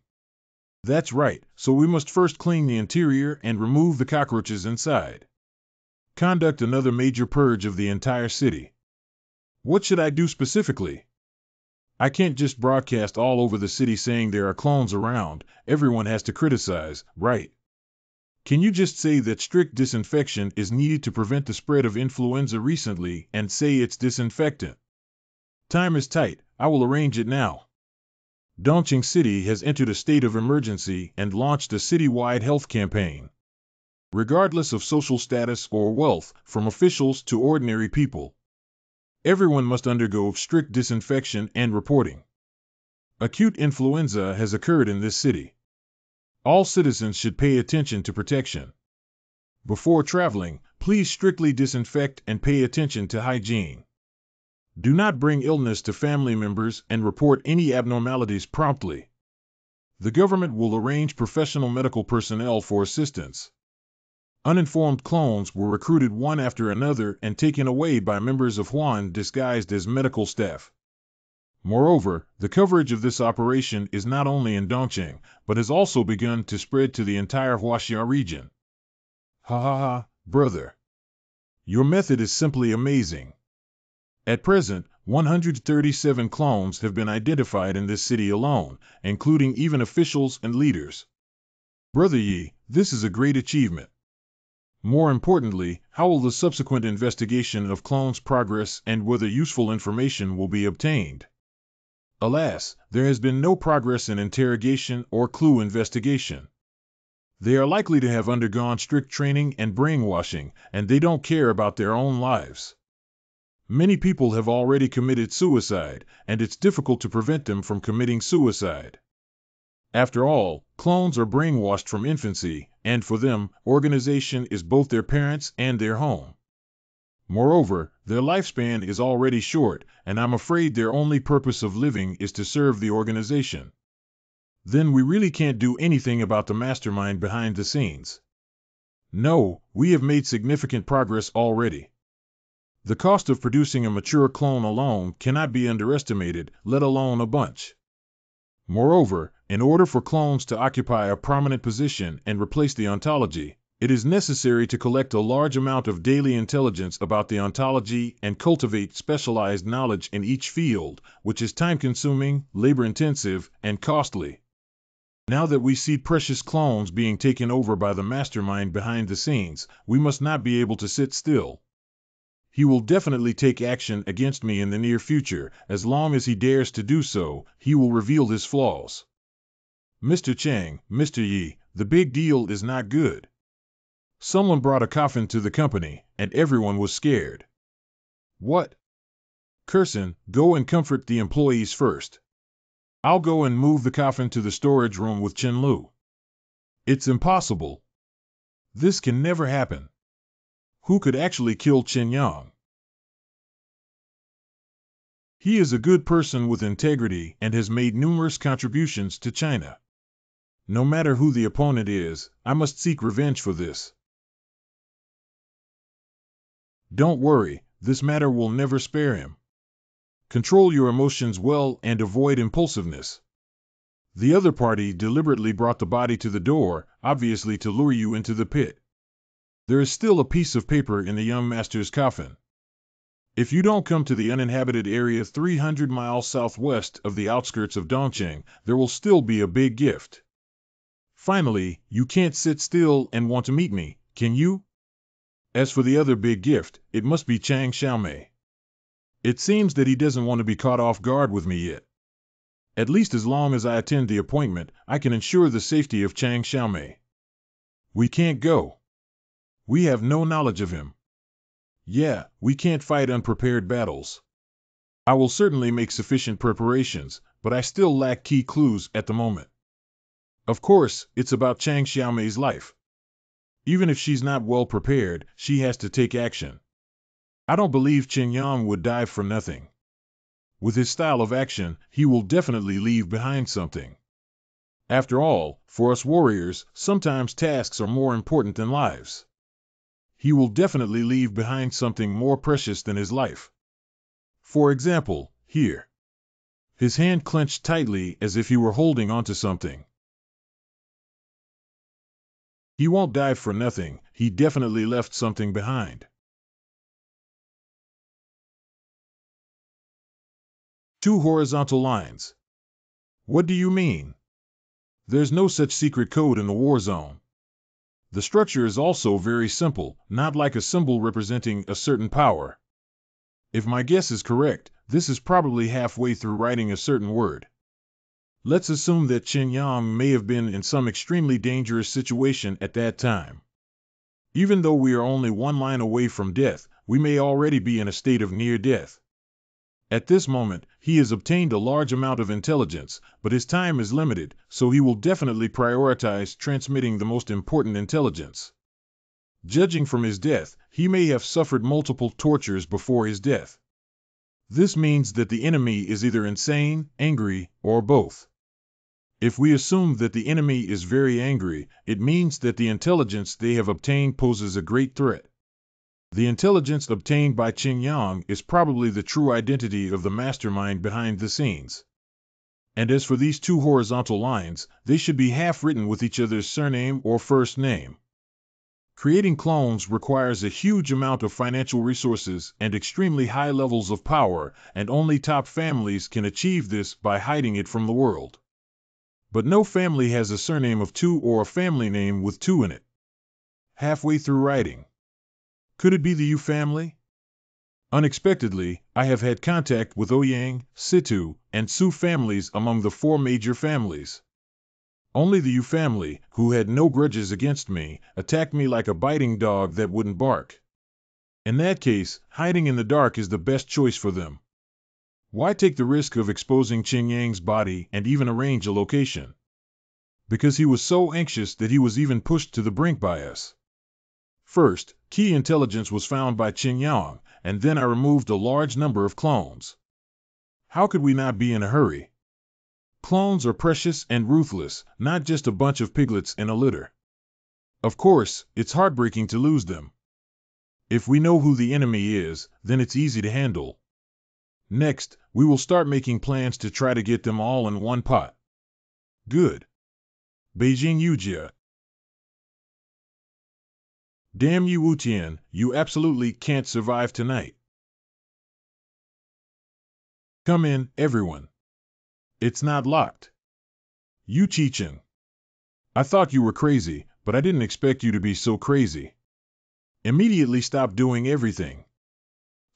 That's right, so we must first clean the interior and remove the cockroaches inside. Conduct another major purge of the entire city. What should I do specifically? I can't just broadcast all over the city saying there are clones around, everyone has to criticize, right? Can you just say that strict disinfection is needed to prevent the spread of influenza recently and say it's disinfectant? Time is tight, I will arrange it now. Dongqing City has entered a state of emergency and launched a citywide health campaign. Regardless of social status or wealth, from officials to ordinary people, everyone must undergo strict disinfection and reporting. Acute influenza has occurred in this city. All citizens should pay attention to protection. Before traveling, please strictly disinfect and pay attention to hygiene. Do not bring illness to family members and report any abnormalities promptly. The government will arrange professional medical personnel for assistance. Uninformed clones were recruited one after another and taken away by members of Huan disguised as medical staff. Moreover, the coverage of this operation is not only in Dongqing, but has also begun to spread to the entire Huaxia region. Ha ha ha, brother. Your method is simply amazing. At present, 137 clones have been identified in this city alone, including even officials and leaders. Brother Yi, this is a great achievement. More importantly, how will the subsequent investigation of clones progress and whether useful information will be obtained? Alas, there has been no progress in interrogation or clue investigation. They are likely to have undergone strict training and brainwashing, and they don't care about their own lives. Many people have already committed suicide, and it's difficult to prevent them from committing suicide. After all, clones are brainwashed from infancy, and for them, organization is both their parents and their home. Moreover, their lifespan is already short, and I'm afraid their only purpose of living is to serve the organization. Then we really can't do anything about the mastermind behind the scenes. No, we have made significant progress already. The cost of producing a mature clone alone cannot be underestimated, let alone a bunch. Moreover, in order for clones to occupy a prominent position and replace the ontology, it is necessary to collect a large amount of daily intelligence about the ontology and cultivate specialized knowledge in each field, which is time-consuming, labor-intensive, and costly. Now that we see precious clones being taken over by the mastermind behind the scenes, we must not be able to sit still. He will definitely take action against me in the near future. As long as he dares to do so, he will reveal his flaws. Mr. Chang, Mr. Yi, the big deal is not good. Someone brought a coffin to the company, and everyone was scared. What? Curson, go and comfort the employees first. I'll go and move the coffin to the storage room with Chen Lu. It's impossible. This can never happen. Who could actually kill Chen Yang? He is a good person with integrity and has made numerous contributions to China. No matter who the opponent is, I must seek revenge for this. Don't worry, this matter will never spare him. Control your emotions well and avoid impulsiveness. The other party deliberately brought the body to the door, obviously to lure you into the pit. There is still a piece of paper in the young master's coffin. If you don't come to the uninhabited area 300 miles southwest of the outskirts of Dongqing, there will still be a big gift. Finally, you can't sit still and want to meet me, can you? As for the other big gift, it must be Chang Xiaomei. It seems that he doesn't want to be caught off guard with me yet. At least as long as I attend the appointment, I can ensure the safety of Chang Xiaomei. We can't go. We have no knowledge of him. Yeah, we can't fight unprepared battles. I will certainly make sufficient preparations, but I still lack key clues at the moment. Of course, it's about Chang Xiaomei's life. Even if she's not well prepared, she has to take action. I don't believe Chen Yang would die for nothing. With his style of action, he will definitely leave behind something. After all, for us warriors, sometimes tasks are more important than lives. He will definitely leave behind something more precious than his life. For example, here. His hand clenched tightly as if he were holding onto something. He won't die for nothing, he definitely left something behind. Two horizontal lines. What do you mean? There's no such secret code in the war zone. The structure is also very simple, not like a symbol representing a certain power. If my guess is correct, this is probably halfway through writing a certain word. Let's assume that Chen Yang may have been in some extremely dangerous situation at that time. Even though we are only one line away from death, we may already be in a state of near death. At this moment, he has obtained a large amount of intelligence, but his time is limited, so he will definitely prioritize transmitting the most important intelligence. Judging from his death, he may have suffered multiple tortures before his death. This means that the enemy is either insane, angry, or both. If we assume that the enemy is very angry, it means that the intelligence they have obtained poses a great threat. The intelligence obtained by Qing Yang is probably the true identity of the mastermind behind the scenes. And as for these two horizontal lines, they should be half written with each other's surname or first name. Creating clones requires a huge amount of financial resources and extremely high levels of power, and only top families can achieve this by hiding it from the world. But no family has a surname of two or a family name with two in it. Halfway through writing. Could it be the Yu family? Unexpectedly, I have had contact with Ouyang, Situ, and Su families among the four major families. Only the Yu family, who had no grudges against me, attacked me like a biting dog that wouldn't bark. In that case, hiding in the dark is the best choice for them. Why take the risk of exposing Qing Yang's body and even arrange a location? Because he was so anxious that he was even pushed to the brink by us. First, key intelligence was found by Qing Yang, and then I removed a large number of clones. How could we not be in a hurry? Clones are precious and ruthless, not just a bunch of piglets in a litter. Of course, it's heartbreaking to lose them. If we know who the enemy is, then it's easy to handle. Next, we will start making plans to try to get them all in one pot. Good. Beijing Yujia. Damn you, Wutian, you absolutely can't survive tonight. Come in, everyone. It's not locked. Yu Qichen. I thought you were crazy, but I didn't expect you to be so crazy. Immediately stop doing everything.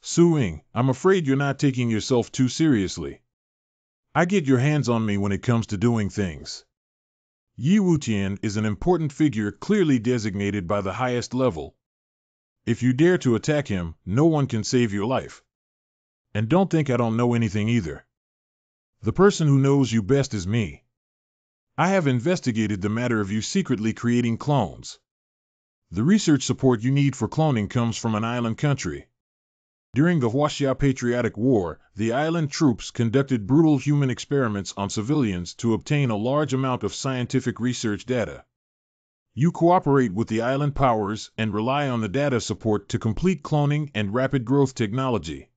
Su-ing, I'm afraid you're not taking yourself too seriously. I get your hands on me when it comes to doing things. Yi Wutian is an important figure clearly designated by the highest level. If you dare to attack him, no one can save your life. And don't think I don't know anything either. The person who knows you best is me. I have investigated the matter of you secretly creating clones. The research support you need for cloning comes from an island country. During the Huaxia Patriotic War, the island troops conducted brutal human experiments on civilians to obtain a large amount of scientific research data. You cooperate with the island powers and rely on the data support to complete cloning and rapid growth technology.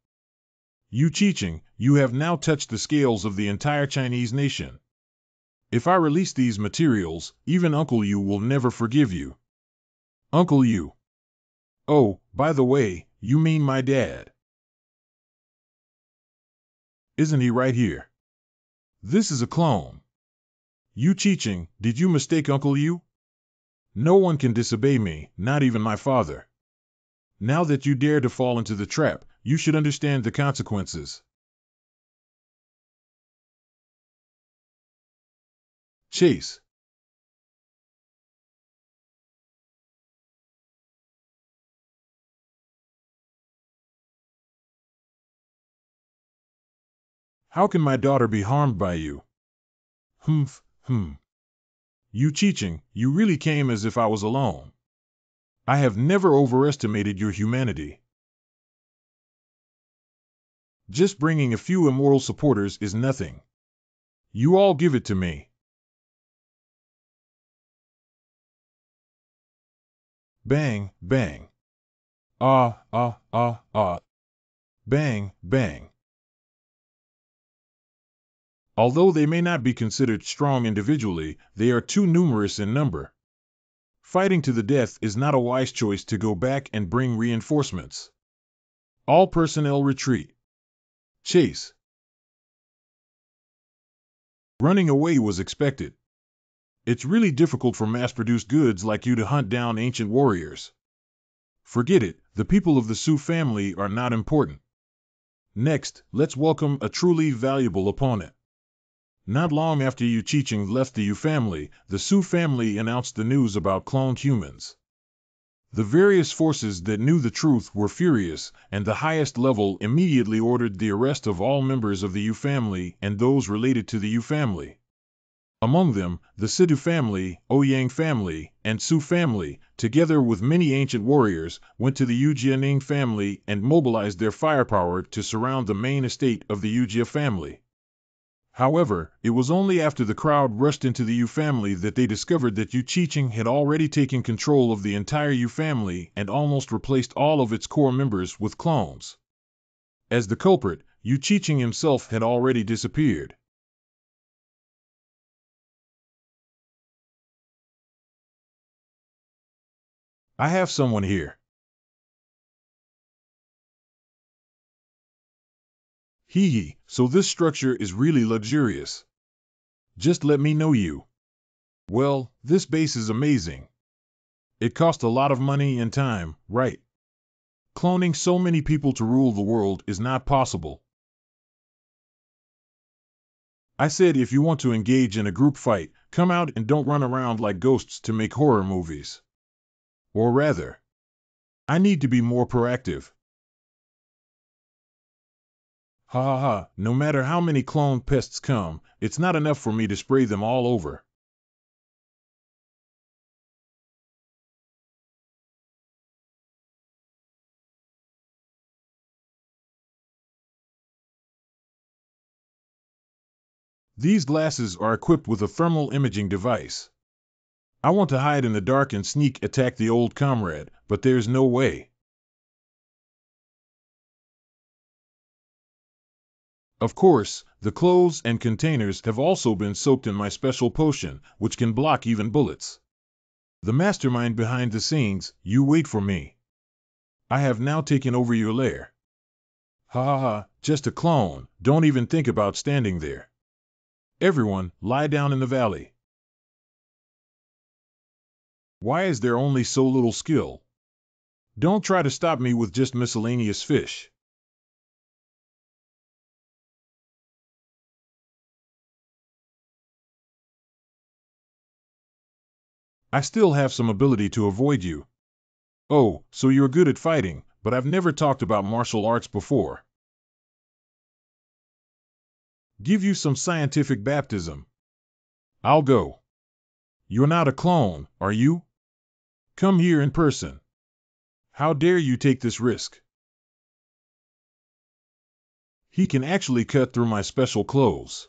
Yu Qicheng, you have now touched the scales of the entire Chinese nation. If I release these materials, even Uncle Yu will never forgive you. Uncle Yu. Oh, by the way, you mean my dad. Isn't he right here? This is a clone. Yu Qicheng, did you mistake Uncle Yu? No one can disobey me, not even my father. Now that you dare to fall into the trap, you should understand the consequences. Chase. How can my daughter be harmed by you? Humph. Yu Qicheng, you really came as if I was alone. I have never overestimated your humanity. Just bringing a few immoral supporters is nothing. You all give it to me. Bang, bang. Ah. Bang, bang. Although they may not be considered strong individually, they are too numerous in number. Fighting to the death is not a wise choice to go back and bring reinforcements. All personnel retreat. Chase. Running away was expected. It's really difficult for mass-produced goods like you to hunt down ancient warriors. Forget it, the people of the Su family are not important. Next, let's welcome a truly valuable opponent. Not long after Yu Qicheng left the Yu family, the Su family announced the news about cloned humans. The various forces that knew the truth were furious, and the highest level immediately ordered the arrest of all members of the Yu family and those related to the Yu family. Among them, the Situ family, Ouyang family, and Su family, together with many ancient warriors, went to the Yu Jianing family and mobilized their firepower to surround the main estate of the Yu Jia family. However, it was only after the crowd rushed into the Yu family that they discovered that Yu Qiqing had already taken control of the entire Yu family and almost replaced all of its core members with clones. As the culprit, Yu Qiqing himself had already disappeared. I have someone here. Hee, so this structure is really luxurious. Just let me know you. Well, this base is amazing. It cost a lot of money and time, right? Cloning so many people to rule the world is not possible. I said if you want to engage in a group fight, come out and don't run around like ghosts to make horror movies. Or rather, I need to be more proactive. Ha ha ha, no matter how many clone pests come, it's not enough for me to spray them all over. These glasses are equipped with a thermal imaging device. I want to hide in the dark and sneak attack the old comrade, but there's no way. Of course, the clothes and containers have also been soaked in my special potion, which can block even bullets. The mastermind behind the scenes, you wait for me. I have now taken over your lair. Ha ha ha, just a clone, don't even think about standing there. Everyone, lie down in the valley. Why is there only so little skill? Don't try to stop me with just miscellaneous fish. I still have some ability to avoid you. Oh, so you're good at fighting, but I've never talked about martial arts before. Give you some scientific baptism. I'll go. You're not a clone, are you? Come here in person. How dare you take this risk? He can actually cut through my special clothes.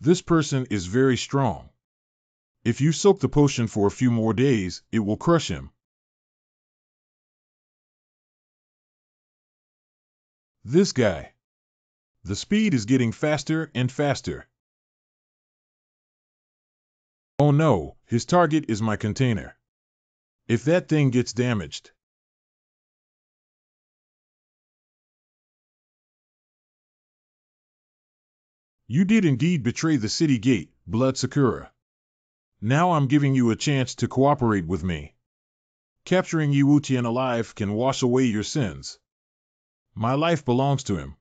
This person is very strong. If you soak the potion for a few more days, it will crush him. This guy. The speed is getting faster and faster. Oh no, his target is my container. If that thing gets damaged. You did indeed betray the city gate, Blood Sakura. Now I'm giving you a chance to cooperate with me. Capturing Yu Wuqian alive can wash away your sins. My life belongs to him.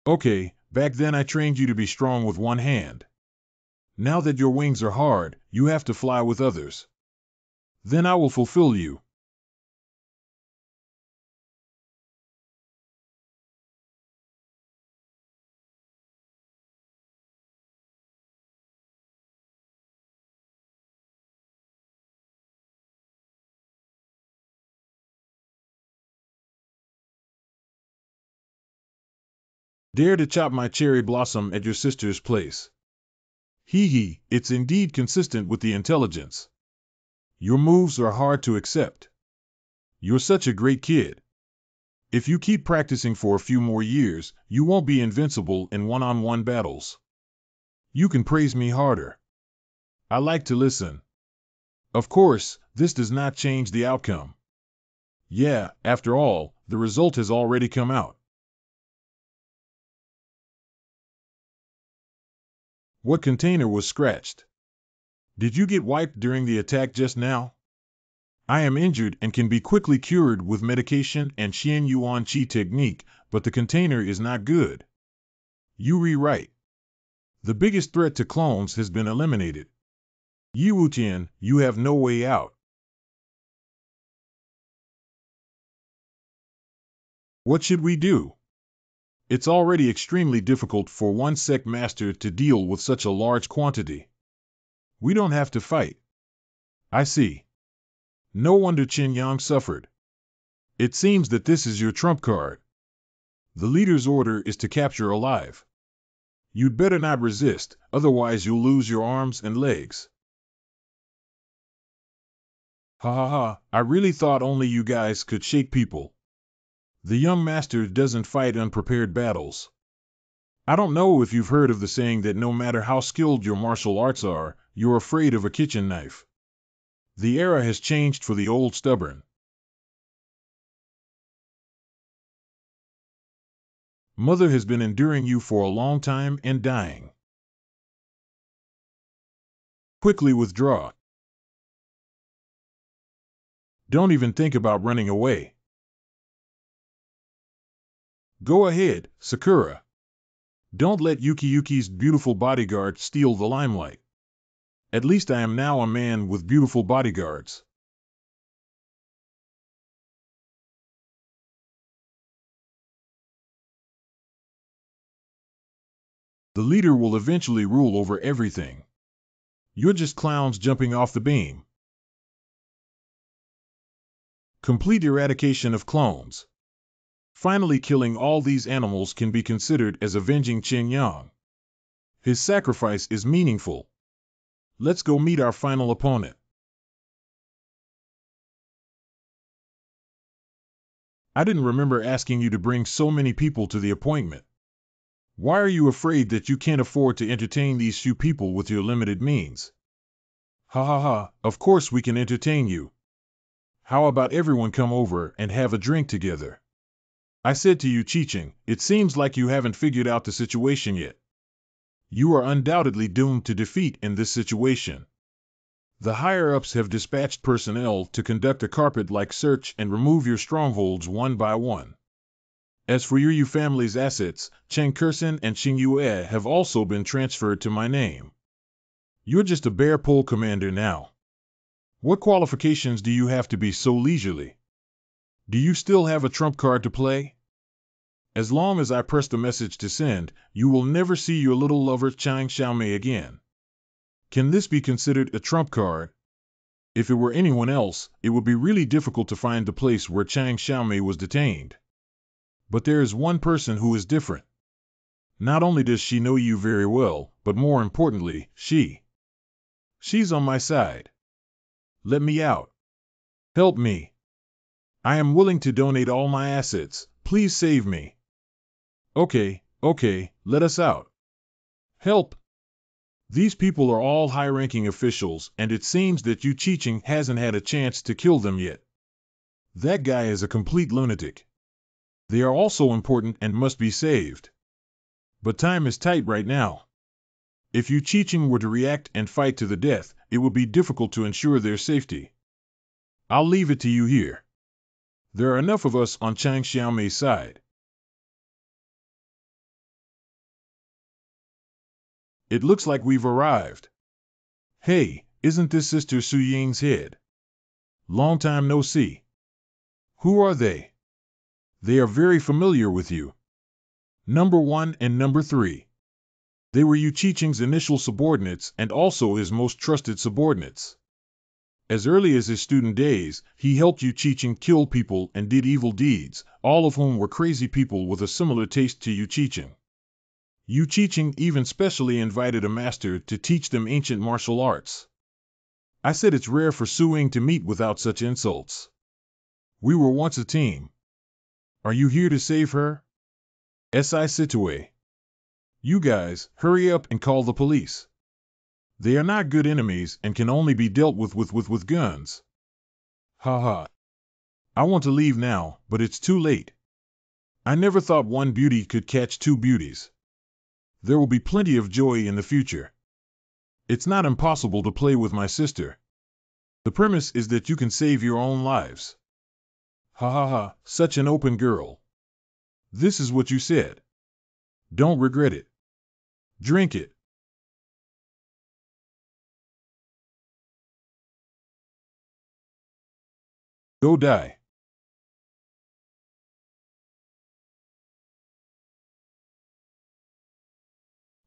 Okay, back then I trained you to be strong with one hand. Now that your wings are hard, you have to fly with others. Then I will fulfill you. Dare to chop my cherry blossom at your sister's place. Hee, it's indeed consistent with the intelligence. Your moves are hard to accept. You're such a great kid. If you keep practicing for a few more years, you won't be invincible in one-on-one battles. You can praise me harder. I like to listen. Of course, this does not change the outcome. Yeah, after all, the result has already come out. What container was scratched? Did you get wiped during the attack just now? I am injured and can be quickly cured with medication and Xian Yuan Qi technique, but the container is not good. You rewrite. The biggest threat to clones has been eliminated. Yi Wutian, you have no way out. What should we do? It's already extremely difficult for one sect master to deal with such a large quantity. We don't have to fight. I see. No wonder Qin Yang suffered. It seems that this is your trump card. The leader's order is to capture alive. You'd better not resist, otherwise you'll lose your arms and legs. Ha ha ha, I really thought only you guys could shake people. The young master doesn't fight unprepared battles. I don't know if you've heard of the saying that no matter how skilled your martial arts are, you're afraid of a kitchen knife. The era has changed for the old stubborn. Mother has been enduring you for a long time and dying. Quickly withdraw. Don't even think about running away. Go ahead, Sakura. Don't let Yuki's beautiful bodyguard steal the limelight. At least I am now a man with beautiful bodyguards. The leader will eventually rule over everything. You're just clowns jumping off the beam. Complete eradication of clones. Finally killing all these animals can be considered as avenging Qin Yang. His sacrifice is meaningful. Let's go meet our final opponent. I didn't remember asking you to bring so many people to the appointment. Why are you afraid that you can't afford to entertain these few people with your limited means? Ha ha ha, of course we can entertain you. How about everyone come over and have a drink together? I said to you, Chiching, it seems like you haven't figured out the situation yet. You are undoubtedly doomed to defeat in this situation. The higher-ups have dispatched personnel to conduct a carpet-like search and remove your strongholds one by one. As for your family's assets, Cheng Kursen and Xing Yue have also been transferred to my name. You're just a bear pole commander now. What qualifications do you have to be so leisurely? Do you still have a trump card to play? As long as I press the message to send, you will never see your little lover Chang Xiaomei again. Can this be considered a trump card? If it were anyone else, it would be really difficult to find the place where Chang Xiaomei was detained. But there is one person who is different. Not only does she know you very well, but more importantly, she's on my side. Let me out. Help me. I am willing to donate all my assets. Please save me. Okay, let us out. Help. These people are all high-ranking officials, and it seems that Yu Qiqing hasn't had a chance to kill them yet. That guy is a complete lunatic. They are also important and must be saved. But time is tight right now. If Yu Qiqing were to react and fight to the death, it would be difficult to ensure their safety. I'll leave it to you here. There are enough of us on Chang Xiaomei's side. It looks like we've arrived. Hey, isn't this Sister Su Ying's head? Long time no see. Who are they? They are very familiar with you. Number 1 and Number 3. They were Yu Qiqing's initial subordinates and also his most trusted subordinates. As early as his student days, he helped Yu Qiqing kill people and did evil deeds, all of whom were crazy people with a similar taste to Yu Qiqing. Yu Qiqing even specially invited a master to teach them ancient martial arts. I said it's rare for Su Ying to meet without such insults. We were once a team. Are you here to save her? Si Situe. You guys, hurry up and call the police. They are not good enemies and can only be dealt with guns. Ha ha. I want to leave now, but it's too late. I never thought one beauty could catch two beauties. There will be plenty of joy in the future. It's not impossible to play with my sister. The premise is that you can save your own lives. Ha ha ha, such an open girl. This is what you said. Don't regret it. Drink it. Go die.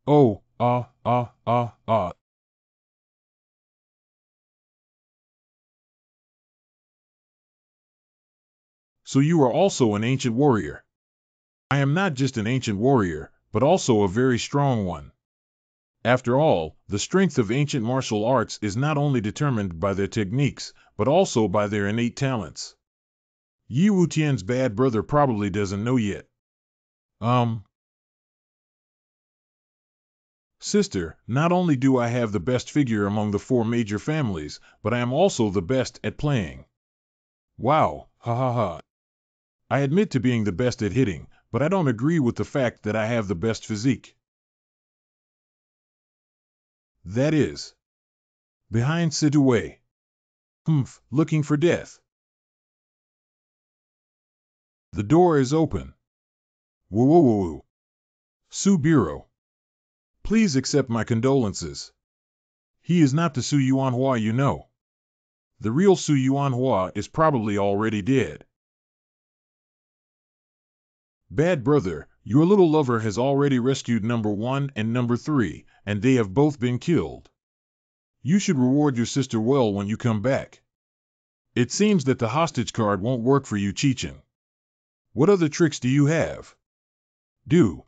Oh, ah. So you are also an ancient warrior. I am not just an ancient warrior, but also a very strong one. After all, the strength of ancient martial arts is not only determined by their techniques, but also by their innate talents. Yi Wutian's bad brother probably doesn't know yet. Sister, not only do I have the best figure among the 4 major families, but I am also the best at playing. Wow, ha ha ha. I admit to being the best at hitting, but I don't agree with the fact that I have the best physique. That is. Behind Sidue. Looking for death. The door is open. Woo woo woo woo. Subiro. Please accept my condolences. He is not the Su Yuanhua you know. The real Su Yuanhua is probably already dead. Bad brother, your little lover has already rescued number 1 and number 3, and they have both been killed. You should reward your sister well when you come back. It seems that the hostage card won't work for you, Chichen. What other tricks do you have? Do.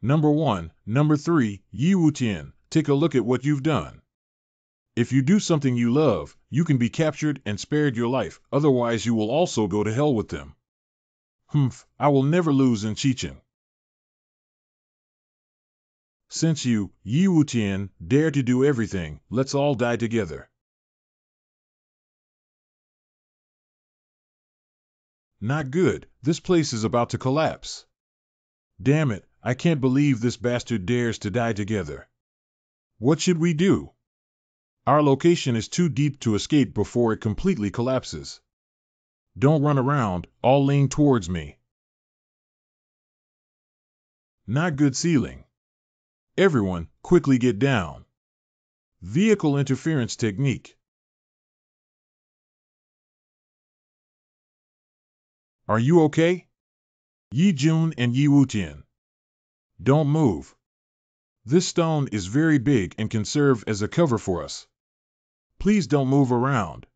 Number 1, number 3, Yi Wutian, take a look at what you've done. If you do something you love, you can be captured and spared your life, otherwise you will also go to hell with them. I will never lose in Chichen. Since you, Yi Wutian, dare to do everything, let's all die together. Not good, this place is about to collapse. Damn it, I can't believe this bastard dares to die together. What should we do? Our location is too deep to escape before it completely collapses. Don't run around, all lean towards me. Not good ceiling. Everyone, quickly get down. Vehicle interference technique. Are you okay? Yi Jun and Yi Wutian. Don't move. This stone is very big and can serve as a cover for us. Please don't move around.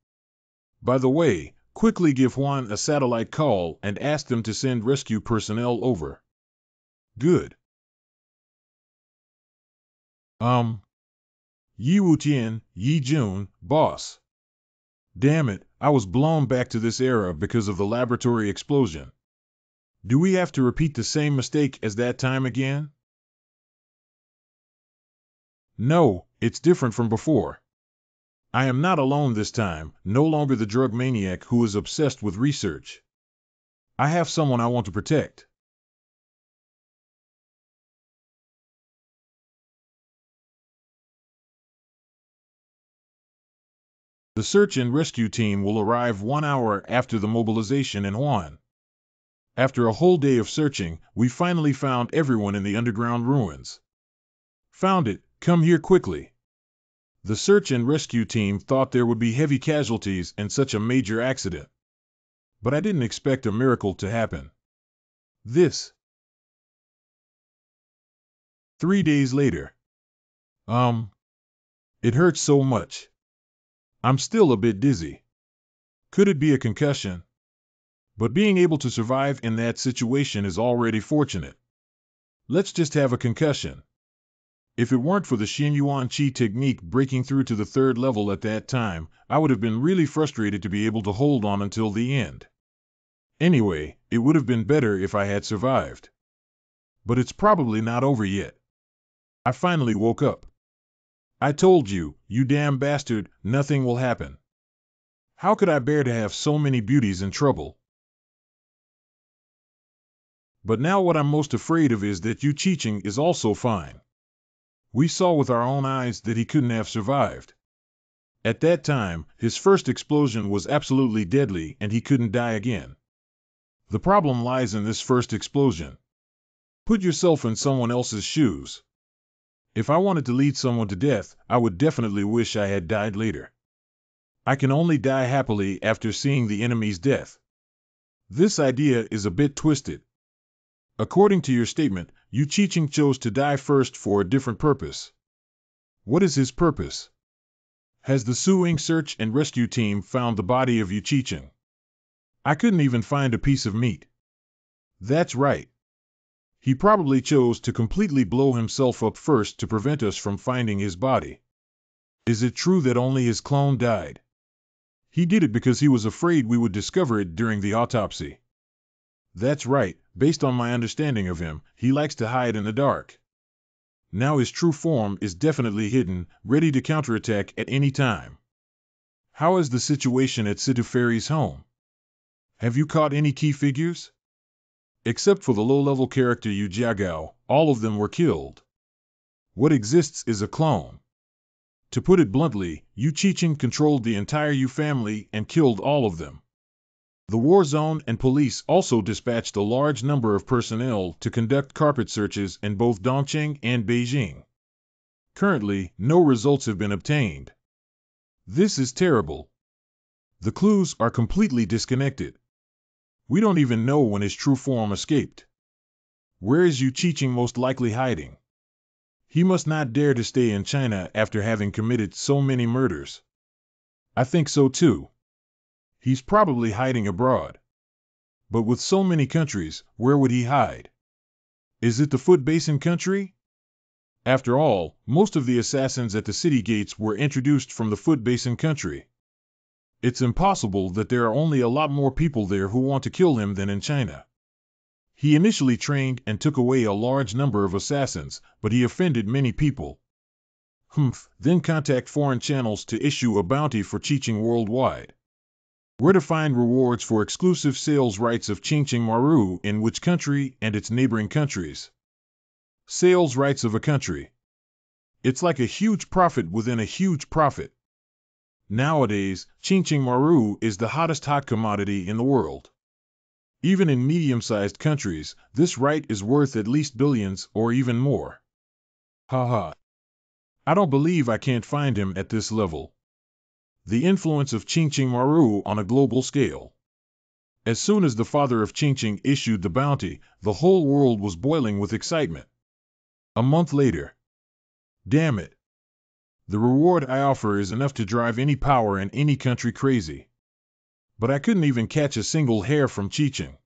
By the way, quickly give Juan a satellite call and ask them to send rescue personnel over. Good. Yi Wutian, Yi Jun, boss. Damn it, I was blown back to this era because of the laboratory explosion. Do we have to repeat the same mistake as that time again? No, it's different from before. I am not alone this time, no longer the drug maniac who is obsessed with research. I have someone I want to protect. The search and rescue team will arrive 1 hour after the mobilization in Huan. After a whole day of searching, we finally found everyone in the underground ruins. Found it, come here quickly. The search and rescue team thought there would be heavy casualties in such a major accident. But I didn't expect a miracle to happen. This. 3 days later. It hurts so much. I'm still a bit dizzy. Could it be a concussion? But being able to survive in that situation is already fortunate. Let's just have a concussion. If it weren't for the Xinyuan Qi technique breaking through to the 3rd level at that time, I would have been really frustrated to be able to hold on until the end. Anyway, it would have been better if I had survived. But it's probably not over yet. I finally woke up. I told you, you damn bastard, nothing will happen. How could I bear to have so many beauties in trouble? But now what I'm most afraid of is that Yu Qiqing is also fine. We saw with our own eyes that he couldn't have survived. At that time, his first explosion was absolutely deadly and he couldn't die again. The problem lies in this first explosion. Put yourself in someone else's shoes. If I wanted to lead someone to death, I would definitely wish I had died later. I can only die happily after seeing the enemy's death. This idea is a bit twisted. According to your statement, Yu Qiqing chose to die first for a different purpose. What is his purpose? Has the Suing search and rescue team found the body of Yu Qiqing? I couldn't even find a piece of meat. That's right. He probably chose to completely blow himself up first to prevent us from finding his body. Is it true that only his clone died? He did it because he was afraid we would discover it during the autopsy. That's right, based on my understanding of him, he likes to hide in the dark. Now his true form is definitely hidden, ready to counterattack at any time. How is the situation at Situferi's home? Have you caught any key figures? Except for the low-level character Yu Jiagao, all of them were killed. What exists is a clone. To put it bluntly, Yu Qiqing controlled the entire Yu family and killed all of them. The war zone and police also dispatched a large number of personnel to conduct carpet searches in both Dongqing and Beijing. Currently, no results have been obtained. This is terrible. The clues are completely disconnected. We don't even know when his true form escaped. Where is Yu Qiqing most likely hiding? He must not dare to stay in China after having committed so many murders. I think so too. He's probably hiding abroad. But with so many countries, where would he hide? Is it the Foot Basin country? After all, most of the assassins at the city gates were introduced from the Foot Basin country. It's impossible that there are only a lot more people there who want to kill him than in China. He initially trained and took away a large number of assassins, but he offended many people. Then contact foreign channels to issue a bounty for Qiqing worldwide. Where to find rewards for exclusive sales rights of Qiqing Maru in which country and its neighboring countries? Sales rights of a country. It's like a huge profit within a huge profit. Nowadays, Qiqing Maru is the hottest hot commodity in the world. Even in medium-sized countries, this right is worth at least billions or even more. Haha. I don't believe I can't find him at this level. The influence of Qiqing Maru on a global scale. As soon as the father of Qiqing issued the bounty, the whole world was boiling with excitement. A month later. Damn it. The reward I offer is enough to drive any power in any country crazy. But I couldn't even catch a single hair from Qiqing.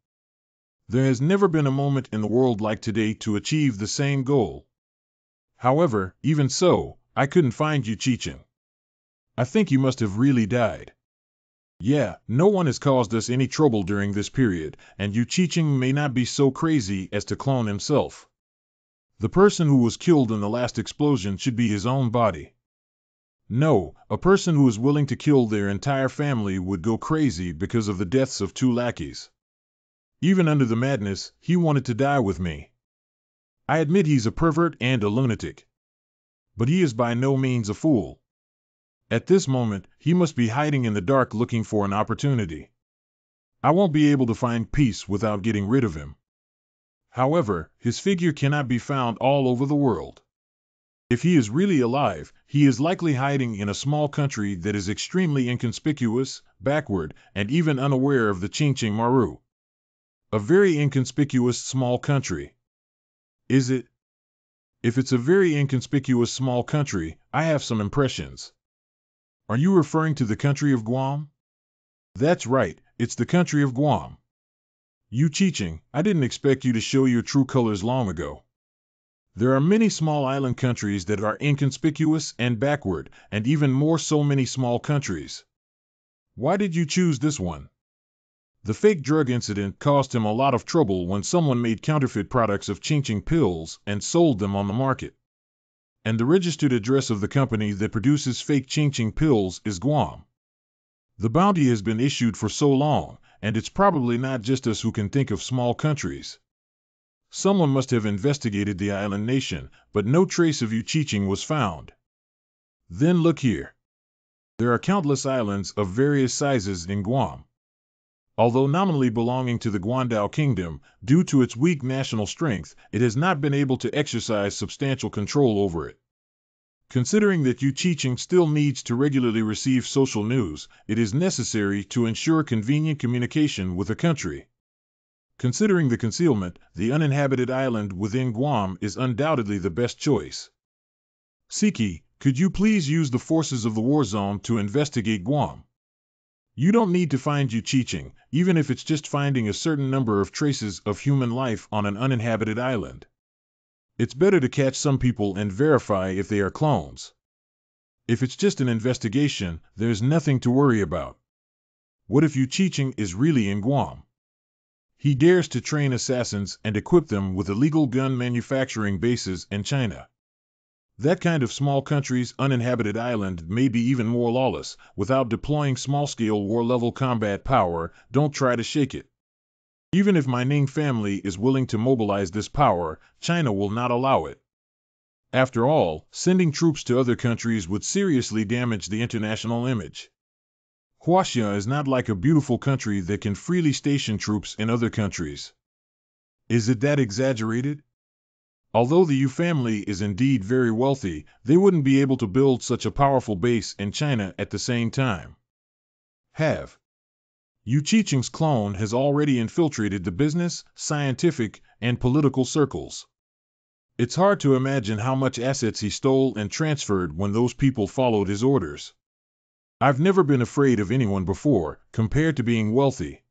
There has never been a moment in the world like today to achieve the same goal. However, even so, I couldn't find Yu Qiqing. I think he must have really died. Yeah, no one has caused us any trouble during this period, and Yu Qiqing may not be so crazy as to clone himself. The person who was killed in the last explosion should be his own body. No, a person who is willing to kill their entire family would go crazy because of the deaths of 2 lackeys. Even under the madness, he wanted to die with me. I admit he's a pervert and a lunatic. But he is by no means a fool. At this moment, he must be hiding in the dark looking for an opportunity. I won't be able to find peace without getting rid of him. However, his figure cannot be found all over the world. If he is really alive, he is likely hiding in a small country that is extremely inconspicuous, backward, and even unaware of the Qiqing Maru. A very inconspicuous small country. Is it? If it's a very inconspicuous small country, I have some impressions. Are you referring to the country of Guam? That's right, it's the country of Guam. Yu Qiqing, I didn't expect you to show your true colors long ago. There are many small island countries that are inconspicuous and backward, and even more so many small countries. Why did you choose this one? The fake drug incident caused him a lot of trouble when someone made counterfeit products of Qiqing pills and sold them on the market. And the registered address of the company that produces fake Qiqing pills is Guam. The bounty has been issued for so long, and it's probably not just us who can think of small countries. Someone must have investigated the island nation, but no trace of Yu Qiqing was found. Then look here. There are countless islands of various sizes in Guam. Although nominally belonging to the Guandao Kingdom, due to its weak national strength, it has not been able to exercise substantial control over it. Considering that Yu Qiqing still needs to regularly receive social news, it is necessary to ensure convenient communication with a country. Considering the concealment, the uninhabited island within Guam is undoubtedly the best choice. Siki, could you please use the forces of the war zone to investigate Guam? You don't need to find Yu Qiqing, even if it's just finding a certain number of traces of human life on an uninhabited island. It's better to catch some people and verify if they are clones. If it's just an investigation, there's nothing to worry about. What if Yu Qiqing is really in Guam? He dares to train assassins and equip them with illegal gun manufacturing bases in China. That kind of small country's uninhabited island may be even more lawless. Without deploying small-scale war-level combat power, don't try to shake it. Even if my Ning family is willing to mobilize this power, China will not allow it. After all, sending troops to other countries would seriously damage the international image. Huaxia is not like a beautiful country that can freely station troops in other countries. Is it that exaggerated? Although the Yu family is indeed very wealthy, they wouldn't be able to build such a powerful base in China at the same time. Yu Qiqing's clone has already infiltrated the business, scientific, and political circles. It's hard to imagine how much assets he stole and transferred when those people followed his orders. I've never been afraid of anyone before, compared to being wealthy.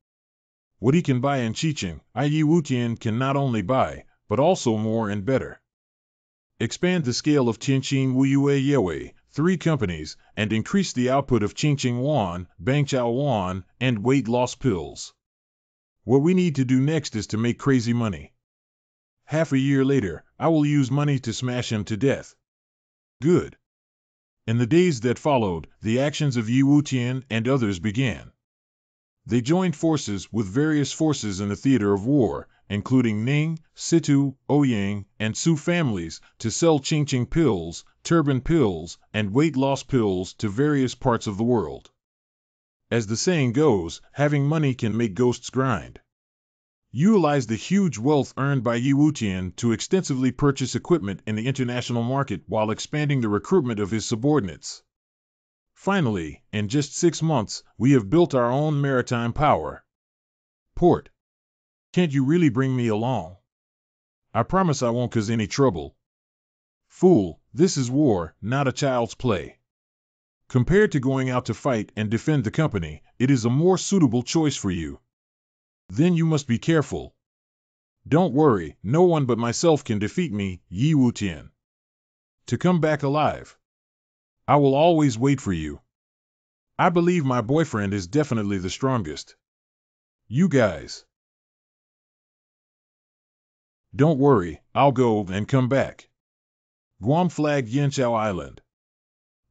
What he can buy in Qiqing, Yu Wutian can not only buy, but also more and better. Expand the scale of Tianqing Wuyue Yewe, 3 companies, and increase the output of Qingqing Wan, Bangchao Wan, and weight loss pills. What we need to do next is to make crazy money. Half a year later, I will use money to smash him to death. Good. In the days that followed, the actions of Yu Wutian and others began. They joined forces with various forces in the theater of war, including Ning, Situ, Ouyang, and Su families, to sell Qingqing pills, turban pills, and weight loss pills to various parts of the world. As the saying goes, having money can make ghosts grind. Utilize the huge wealth earned by Yu Wutian to extensively purchase equipment in the international market while expanding the recruitment of his subordinates. Finally, in just 6 months, we have built our own maritime power. Port. Can't you really bring me along? I promise I won't cause any trouble. Fool, this is war, not a child's play. Compared to going out to fight and defend the company, it is a more suitable choice for you. Then you must be careful. Don't worry, no one but myself can defeat me, Yi Wutian. To come back alive. I will always wait for you. I believe my boyfriend is definitely the strongest. You guys. Don't worry, I'll go and come back. Guam flagged Yanqiao Island.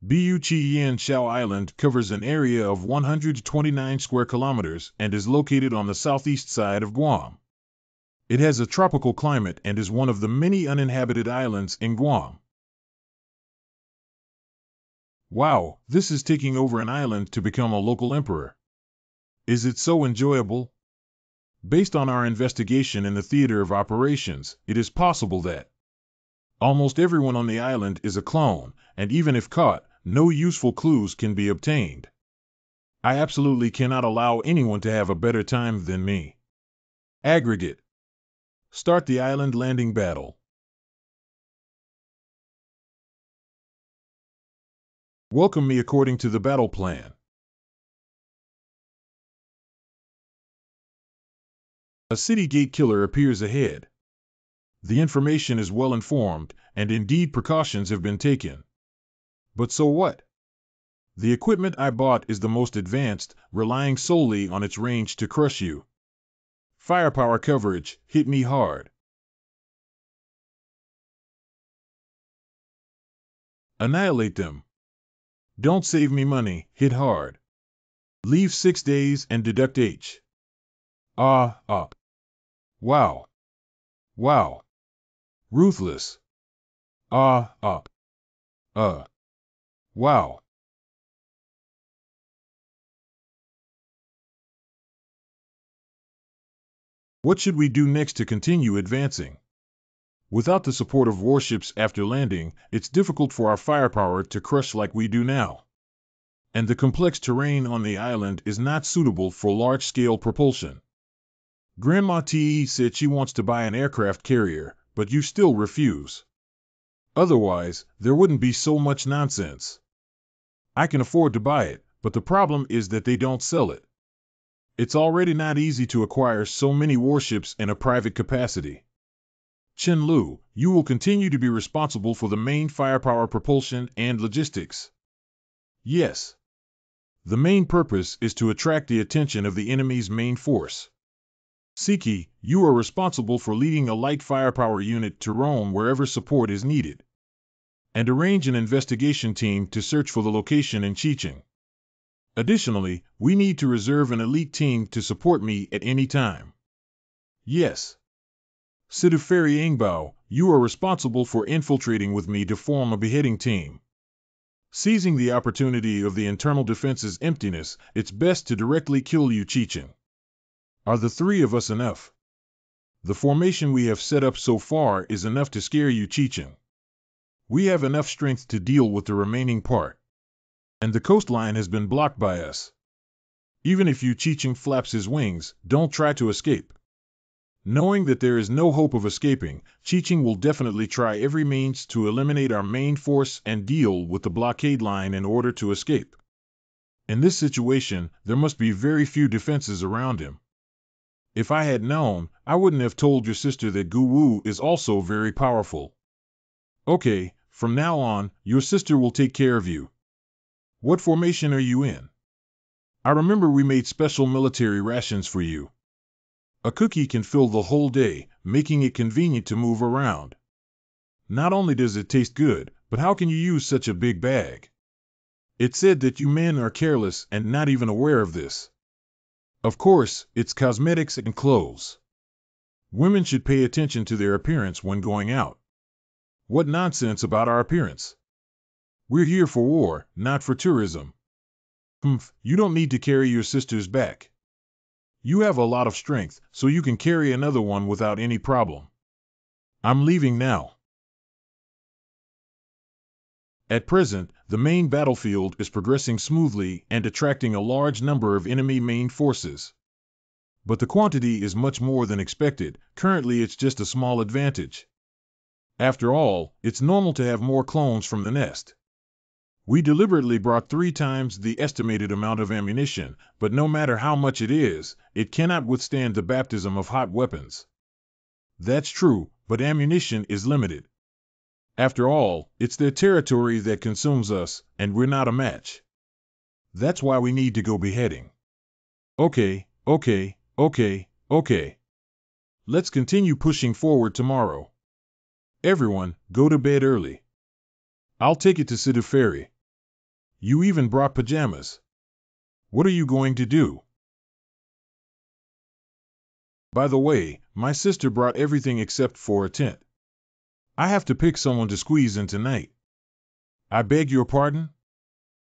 Buqi Yanqiao Island covers an area of 129 square kilometers and is located on the southeast side of Guam. It has a tropical climate and is one of the many uninhabited islands in Guam. Wow, this is taking over an island to become a local emperor. Is it so enjoyable? Based on our investigation in the theater of operations, it is possible that almost everyone on the island is a clone, and even if caught, no useful clues can be obtained. I absolutely cannot allow anyone to have a better time than me. Aggregate. Start the island landing battle. Welcome me according to the battle plan. A city gate killer appears ahead. The information is well informed, and indeed precautions have been taken. But so what? The equipment I bought is the most advanced, relying solely on its range to crush you. Firepower coverage, hit me hard. Annihilate them. Don't save me money, hit hard. Leave 6 days and deduct H. Wow. Wow. Ruthless. Wow. What should we do next to continue advancing? Without the support of warships after landing, it's difficult for our firepower to crush like we do now. And the complex terrain on the island is not suitable for large-scale propulsion. Grandma T said she wants to buy an aircraft carrier, but you still refuse. Otherwise, there wouldn't be so much nonsense. I can afford to buy it, But the problem is that they don't sell it. It's already not easy to acquire so many warships in a private capacity. Chen Lu, you will continue to be responsible for the main firepower, propulsion, and logistics. Yes. The main purpose is to attract the attention of the enemy's main force. Siki, you are responsible for leading a light firepower unit to roam wherever support is needed. And arrange an investigation team to search for the location in Qiqing. Additionally, we need to reserve an elite team to support me at any time. Yes. Siduferi Ingbao, you are responsible for infiltrating with me to form a beheading team. Seizing the opportunity of the internal defense's emptiness, it's best to directly kill Yu Qiqing. Are the three of us enough? The formation we have set up so far is enough to scare Yu Qiqing. We have enough strength to deal with the remaining part. And the coastline has been blocked by us. Even if Yu Qiqing flaps his wings, don't try to escape. Knowing that there is no hope of escaping, Qiqing will definitely try every means to eliminate our main force and deal with the blockade line in order to escape. In this situation, there must be very few defenses around him. If I had known, I wouldn't have told your sister that Gu Wu is also very powerful. Okay, from now on, your sister will take care of you. What formation are you in? I remember we made special military rations for you. A cookie can fill the whole day, making it convenient to move around. Not only does it taste good, but how can you use such a big bag? It's said that you men are careless and not even aware of this. Of course, it's cosmetics and clothes. Women should pay attention to their appearance when going out. What nonsense about our appearance? We're here for war, not for tourism. You don't need to carry your sister's back. You have a lot of strength, so you can carry another one without any problem. I'm leaving now. At present, the main battlefield is progressing smoothly and attracting a large number of enemy main forces. But the quantity is much more than expected. Currently, it's just a small advantage. After all, it's normal to have more clones from the nest. We deliberately brought 3 times the estimated amount of ammunition, but no matter how much it is, it cannot withstand the baptism of hot weapons. That's true, but ammunition is limited. After all, it's their territory that consumes us, and we're not a match. That's why we need to go beheading. Okay. Let's continue pushing forward tomorrow. Everyone, go to bed early. I'll take it to Siduferi. You even brought pajamas. What are you going to do? By the way, my sister brought everything except for a tent. I have to pick someone to squeeze in tonight. I beg your pardon?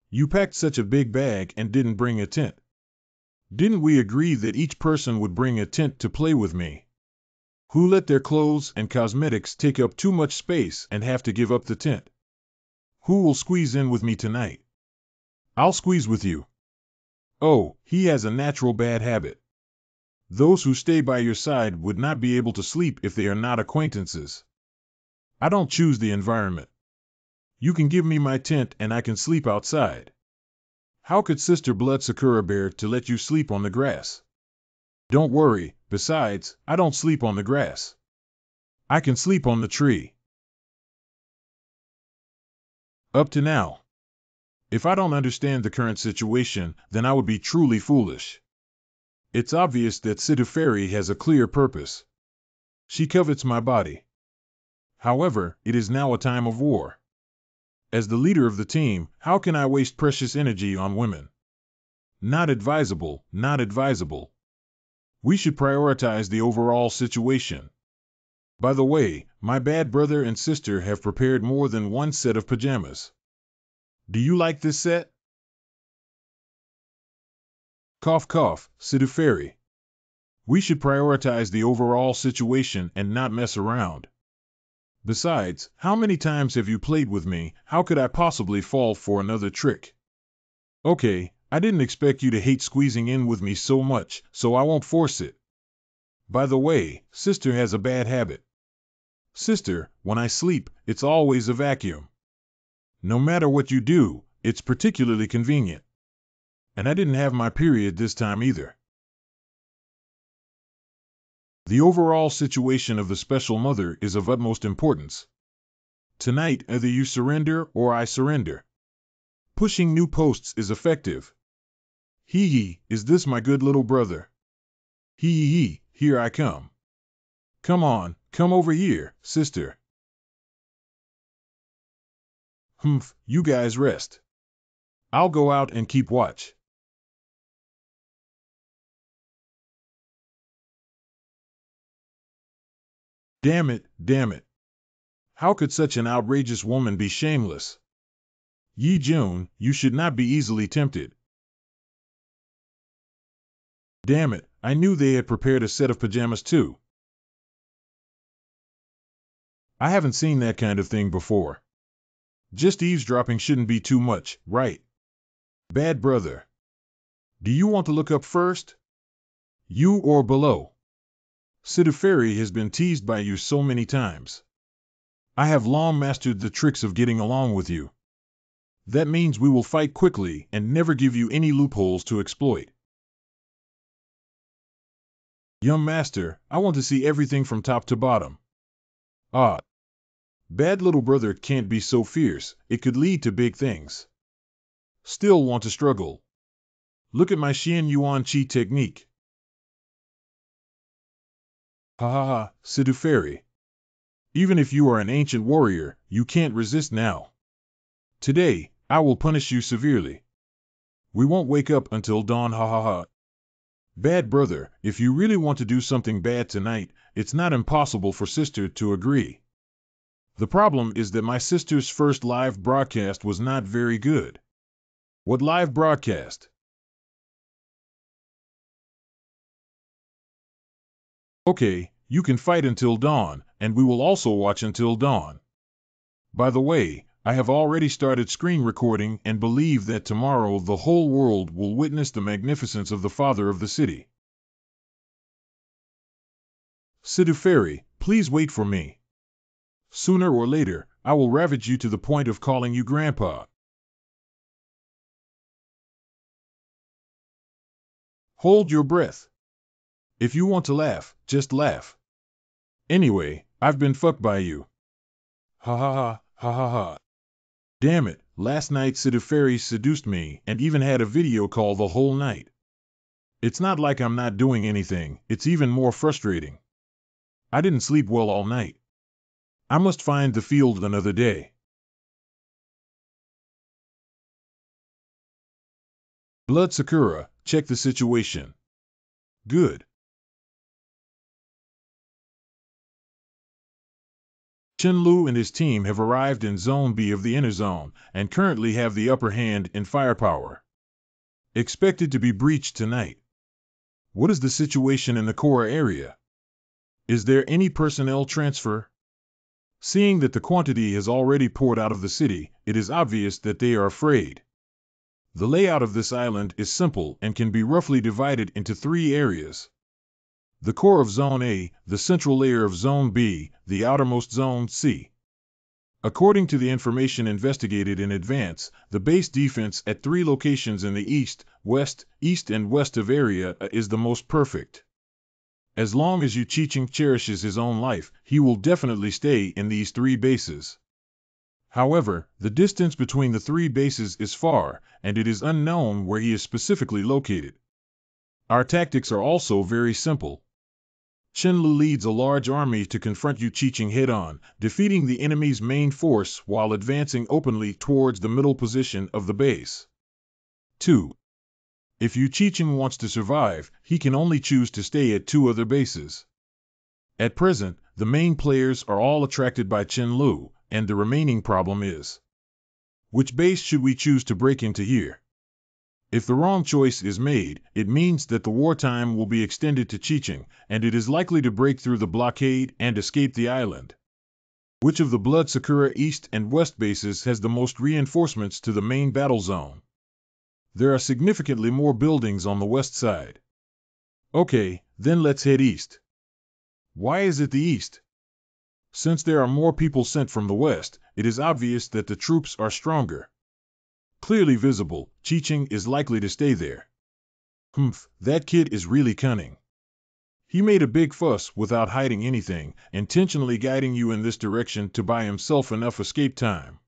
You packed such a big bag and didn't bring a tent. Didn't we agree that each person would bring a tent to play with me? Who let their clothes and cosmetics take up too much space and have to give up the tent? Who will squeeze in with me tonight? I'll squeeze with you. Oh, he has a natural bad habit. Those who stay by your side would not be able to sleep if they are not acquaintances. I don't choose the environment. You can give me my tent and I can sleep outside. How could Sister Blood Sakura bear to let you sleep on the grass? Don't worry, besides, I don't sleep on the grass. I can sleep on the tree. Up to now. If I don't understand the current situation, then I would be truly foolish. It's obvious that Siduferi has a clear purpose. She covets my body. However, it is now a time of war. As the leader of the team, how can I waste precious energy on women? Not advisable, not advisable. We should prioritize the overall situation. By the way, my bad brother and sister have prepared more than one set of pajamas. Do you like this set? Cough cough, Siduferi. We should prioritize the overall situation and not mess around. Besides, how many times have you played with me? How could I possibly fall for another trick? Okay, I didn't expect you to hate squeezing in with me so much, so I won't force it. By the way, sister has a bad habit. Sister, when I sleep, it's always a vacuum. No matter what you do, it's particularly convenient. And I didn't have my period this time either. The overall situation of the special mother is of utmost importance. Tonight, either you surrender or I surrender. Pushing new posts is effective. Hee, is this my good little brother? Hee, here I come. Come on, come over here, sister. Humph, you guys rest. I'll go out and keep watch. Damn it. How could such an outrageous woman be shameless? Yi Jun, you should not be easily tempted. Damn it, I knew they had prepared a set of pajamas too. I haven't seen that kind of thing before. Just eavesdropping shouldn't be too much, right? Bad brother. Do you want to look up first? You or below? Siduferi has been teased by you so many times. I have long mastered the tricks of getting along with you. That means we will fight quickly and never give you any loopholes to exploit. Young master, I want to see everything from top to bottom. Ah. Bad little brother can't be so fierce, it could lead to big things. Still want to struggle. Look at my Xian Yuan Qi technique. Ha, Siduferi. Even if you are an ancient warrior, you can't resist now. Today, I will punish you severely. We won't wake up until dawn, ha. Bad brother, if you really want to do something bad tonight, it's not impossible for sister to agree. The problem is that my sister's first live broadcast was not very good. What live broadcast? Okay, you can fight until dawn, and we will also watch until dawn. By the way, I have already started screen recording and believe that tomorrow the whole world will witness the magnificence of the father of the city. Siduferi, please wait for me. Sooner or later, I will ravage you to the point of calling you grandpa. Hold your breath. If you want to laugh, just laugh. Anyway, I've been fucked by you. Ha. Damn it, last night Siduferi seduced me and even had a video call the whole night. It's not like I'm not doing anything, it's even more frustrating. I didn't sleep well all night. I must find the field another day. Blood Sakura, check the situation. Good. Shinlu and his team have arrived in Zone B of the Inner Zone, and currently have the upper hand in firepower. Expected to be breached tonight. What is the situation in the core area? Is there any personnel transfer? Seeing that the quantity has already poured out of the city, it is obvious that they are afraid. The layout of this island is simple and can be roughly divided into 3 areas. The core of Zone A, the central layer of Zone B, the outermost Zone C. According to the information investigated in advance, the base defense at 3 locations in the east, and west of area is the most perfect. As long as Yu Qiqing cherishes his own life, he will definitely stay in these 3 bases. However, the distance between the 3 bases is far, and it is unknown where he is specifically located. Our tactics are also very simple. Shinlu leads a large army to confront Yu Qiqing head-on, defeating the enemy's main force while advancing openly towards the middle position of the base. 2. If Yu Qiqing wants to survive, he can only choose to stay at 2 other bases. At present, the main players are all attracted by Shinlu, and the remaining problem is: which base should we choose to break into here? If the wrong choice is made, it means that the wartime will be extended to Qiqing, and it is likely to break through the blockade and escape the island. Which of the Blood Sakura East and West bases has the most reinforcements to the main battle zone? There are significantly more buildings on the west side. Okay, then let's head east. Why is it the east? Since there are more people sent from the west, it is obvious that the troops are stronger. Clearly visible, Chi-Ching is likely to stay there. Humph, that kid is really cunning. He made a big fuss without hiding anything, intentionally guiding you in this direction to buy himself enough escape time.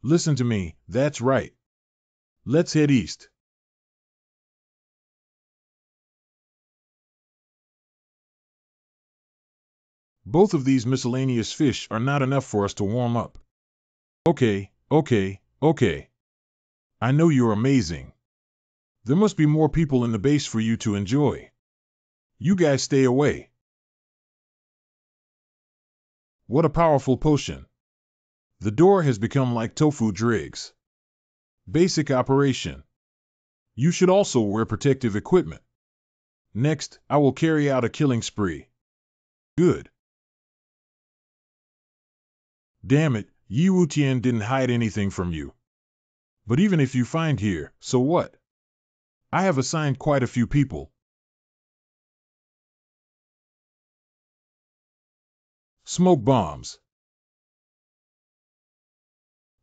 Listen to me, that's right. Let's head east. Both of these miscellaneous fish are not enough for us to warm up. Okay. I know you're amazing. There must be more people in the base for you to enjoy. You guys stay away. What a powerful potion. The door has become like tofu dregs. Basic operation. You should also wear protective equipment. Next, I will carry out a killing spree. Good. Damn it, Yi Wutian didn't hide anything from you. But even if you find here, so what? I have assigned quite a few people. Smoke bombs.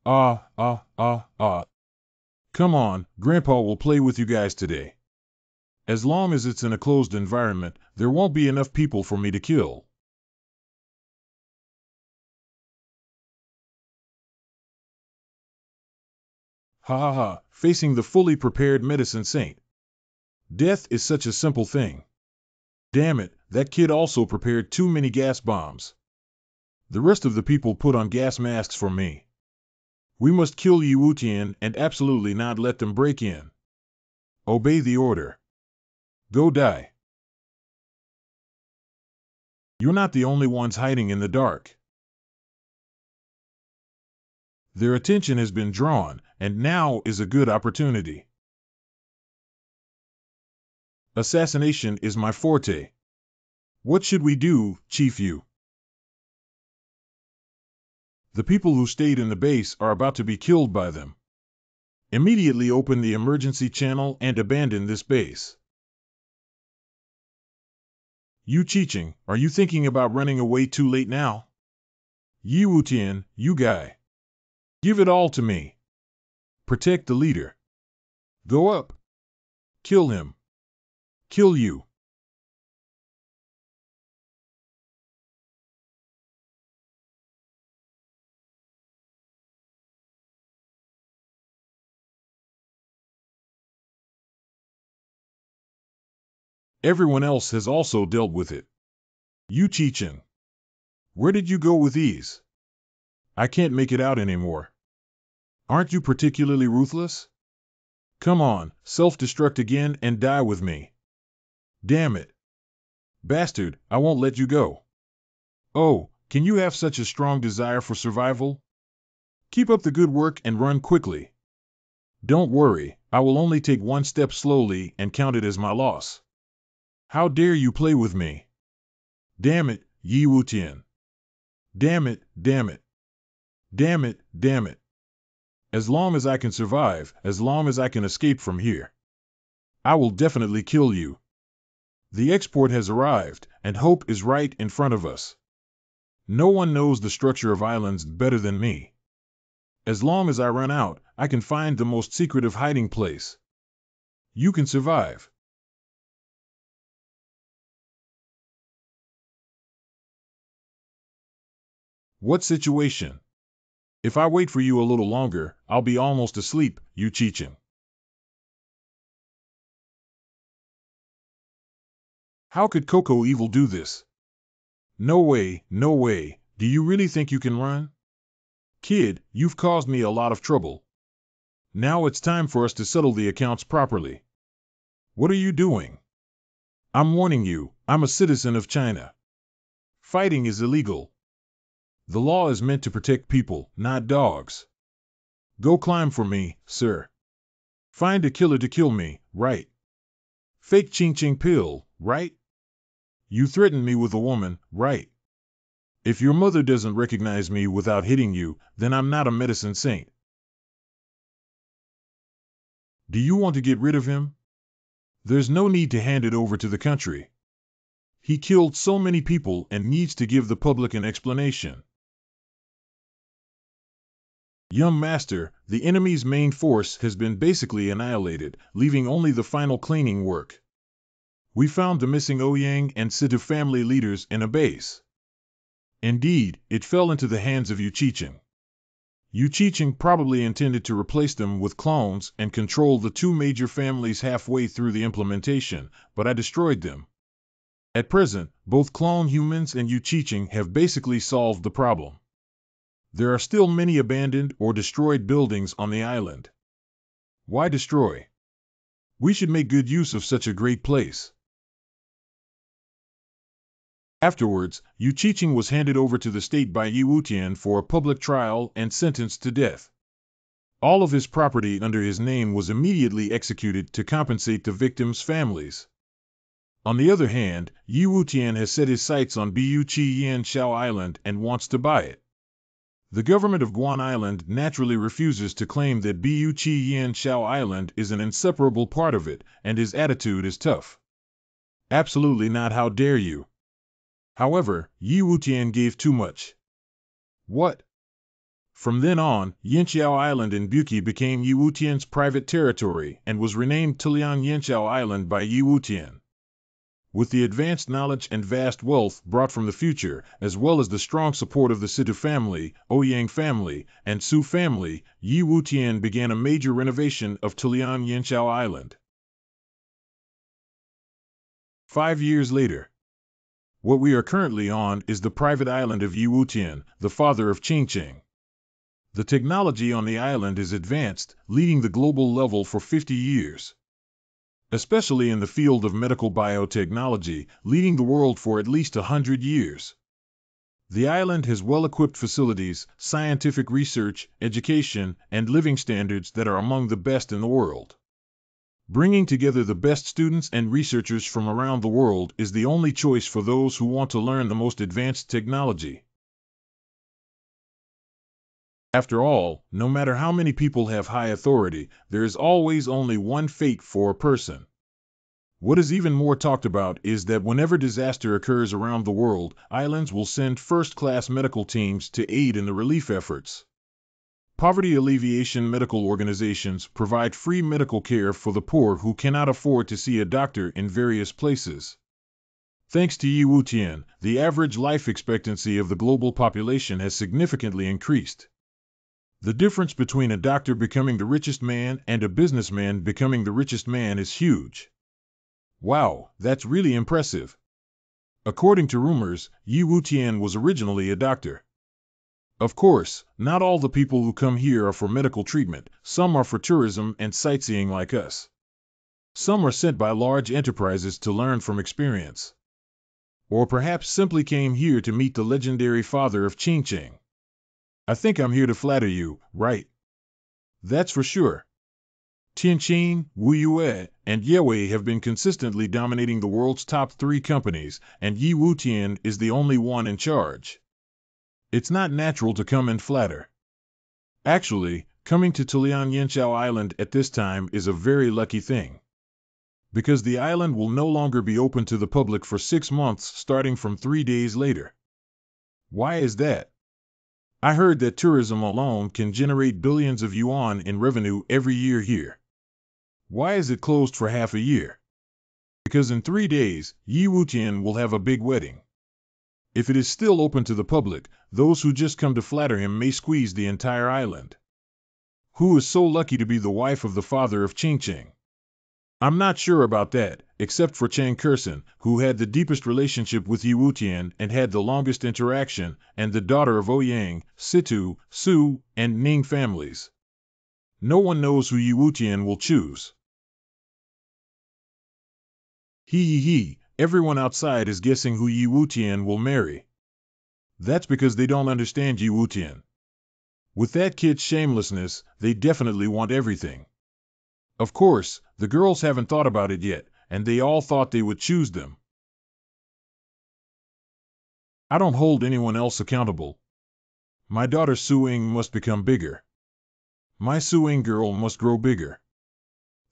Come on, Grandpa will play with you guys today. As long as it's in a closed environment, there won't be enough people for me to kill. Ha ha ha, facing the fully prepared medicine saint. Death is such a simple thing. Damn it, that kid also prepared too many gas bombs. The rest of the people put on gas masks for me. We must kill Yi Wutian and absolutely not let them break in. Obey the order. Go die. You're not the only ones hiding in the dark. Their attention has been drawn, and now is a good opportunity. Assassination is my forte. What should we do, Chief Yu? The people who stayed in the base are about to be killed by them. Immediately open the emergency channel and abandon this base. Yu Chi-Ching, are you thinking about running away too late now? Yi Wutian, you guy. Give it all to me. Protect the leader. Go up. Kill him. Kill you. Everyone else has also dealt with it. Yu Chi-Ching. Where did you go with these? I can't make it out anymore. Aren't you particularly ruthless? Come on, self-destruct again and die with me. Damn it. Bastard, I won't let you go. Oh, can you have such a strong desire for survival? Keep up the good work and run quickly. Don't worry, I will only take one step slowly and count it as my loss. How dare you play with me? Damn it, Yi Wutian. Damn it. As long as I can survive, as long as I can escape from here, I will definitely kill you. The export has arrived, and hope is right in front of us. No one knows the structure of islands better than me. As long as I run out, I can find the most secretive hiding place. You can survive. What situation? If I wait for you a little longer, I'll be almost asleep, Yu Chi-Ching. How could Coco Evil do this? No way. Do you really think you can run? Kid, you've caused me a lot of trouble. Now it's time for us to settle the accounts properly. What are you doing? I'm warning you, I'm a citizen of China. Fighting is illegal. The law is meant to protect people, not dogs. Go climb for me, sir. Find a killer to kill me, right? Fake ching-ching pill, right? You threatened me with a woman, right? If your mother doesn't recognize me without hitting you, then I'm not a medicine saint. Do you want to get rid of him? There's no need to hand it over to the country. He killed so many people and needs to give the public an explanation. Young master, the enemy's main force has been basically annihilated, leaving only the final cleaning work. We found the missing Ouyang and Situ family leaders in a base. Indeed, it fell into the hands of Yuchicheng. Yuchicheng probably intended to replace them with clones and control the two major families halfway through the implementation, but I destroyed them. At present, both clone humans and Yuchicheng have basically solved the problem. There are still many abandoned or destroyed buildings on the island. Why destroy? We should make good use of such a great place. Afterwards, Yuchicheng was handed over to the state by Yi Wutian for a public trial and sentenced to death. All of his property under his name was immediately executed to compensate the victims' families. On the other hand, Yi Wutian has set his sights on Bu-Chi-Yan Shao Island and wants to buy it. The government of Guan Island naturally refuses to claim that Bu-Chi-Yan Shao Island is an inseparable part of it, and his attitude is tough. Absolutely not, how dare you! However, Yi Wutian gave too much. What? From then on, Yanxiao Island in Buki became Yi Wutian's private territory and was renamed Tulian Yanxiao Island by Yi Wutian. With the advanced knowledge and vast wealth brought from the future, as well as the strong support of the Situ family, Ouyang family, and Su family, Yi Wutian began a major renovation of Tulian Yanxiao Island. 5 years later. What we are currently on is the private island of Yi Wutian, the father of Qingqing. The technology on the island is advanced, leading the global level for 50 years. Especially in the field of medical biotechnology, leading the world for at least 100 years. The island has well-equipped facilities, scientific research, education, and living standards that are among the best in the world. Bringing together the best students and researchers from around the world is the only choice for those who want to learn the most advanced technology. After all, no matter how many people have high authority, there is always only one fate for a person. What is even more talked about is that whenever disaster occurs around the world, islands will send first-class medical teams to aid in the relief efforts. Poverty alleviation medical organizations provide free medical care for the poor who cannot afford to see a doctor in various places. Thanks to Yi Wutian, the average life expectancy of the global population has significantly increased. The difference between a doctor becoming the richest man and a businessman becoming the richest man is huge. Wow, that's really impressive. According to rumors, Yi Wutian was originally a doctor. Of course, not all the people who come here are for medical treatment, some are for tourism and sightseeing like us. Some are sent by large enterprises to learn from experience. Or perhaps simply came here to meet the legendary father of Qingqing. I think I'm here to flatter you, right? That's for sure. Tianqin, Wuyue, and Yewei have been consistently dominating the world's top 3 companies, and Yi Wutian is the only one in charge. It's not natural to come and flatter. Actually, coming to Tulian Yanxiao Island at this time is a very lucky thing. Because the island will no longer be open to the public for 6 months starting from 3 days later. Why is that? I heard that tourism alone can generate billions of yuan in revenue every year here. Why is it closed for half a year? Because in 3 days, Yi Wutian will have a big wedding. If it is still open to the public, those who just come to flatter him may squeeze the entire island. Who is so lucky to be the wife of the father of Qingqing? I'm not sure about that, except for Chang Kursen, who had the deepest relationship with Yi Wutian and had the longest interaction, and the daughter of Ouyang, Situ, Su, and Ning families. No one knows who Yi Wutian will choose. He, everyone outside is guessing who Yi Wutian will marry. That's because they don't understand Yi Wutian. With that kid's shamelessness, they definitely want everything. Of course, the girls haven't thought about it yet, and they all thought they would choose them. I don't hold anyone else accountable. My daughter Suing must become bigger. My Suing girl must grow bigger.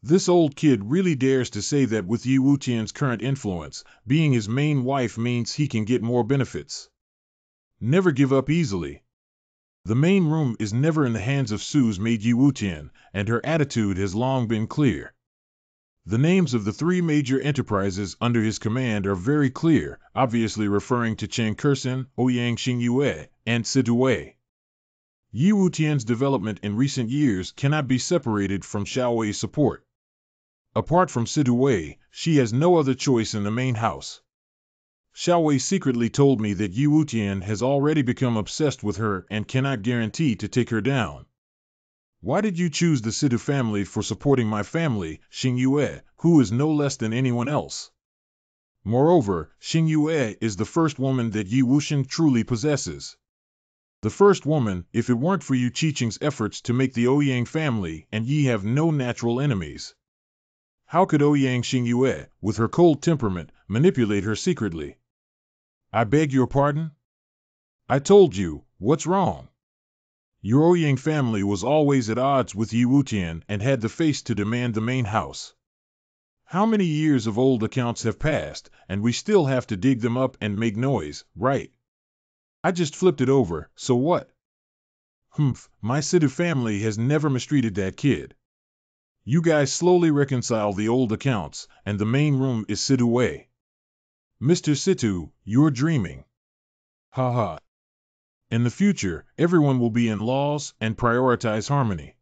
This old kid really dares to say that with Yi Wutian's current influence, being his main wife means he can get more benefits. Never give up easily. The main room is never in the hands of Su's maid Yi Wutian, and her attitude has long been clear. The names of the three major enterprises under his command are very clear, obviously referring to Cheng Kersen, Ouyang Xingyue, and Situwei. Yi Wutian's development in recent years cannot be separated from Xiaowei's support. Apart from Situwei, she has no other choice in the main house. Xiaowei secretly told me that Yi Wutian has already become obsessed with her and cannot guarantee to take her down. Why did you choose the Situ family for supporting my family, Xingyue, who is no less than anyone else? Moreover, Xingyue is the first woman that Yi Wuxian truly possesses. The first woman, if it weren't for Yu Qiqing's efforts to make the Ouyang family and Yi have no natural enemies. How could Ouyang Xingyue, with her cold temperament, manipulate her secretly? I beg your pardon? I told you, what's wrong? Your Ouyang family was always at odds with Yi Wutian and had the face to demand the main house. How many years of old accounts have passed, and we still have to dig them up and make noise, right? I just flipped it over, so what? My Situ family has never mistreated that kid. You guys slowly reconcile the old accounts, and the main room is Situ Wei. Mr. Situ, you're dreaming. Ha ha. In the future, everyone will be in laws and prioritize harmony.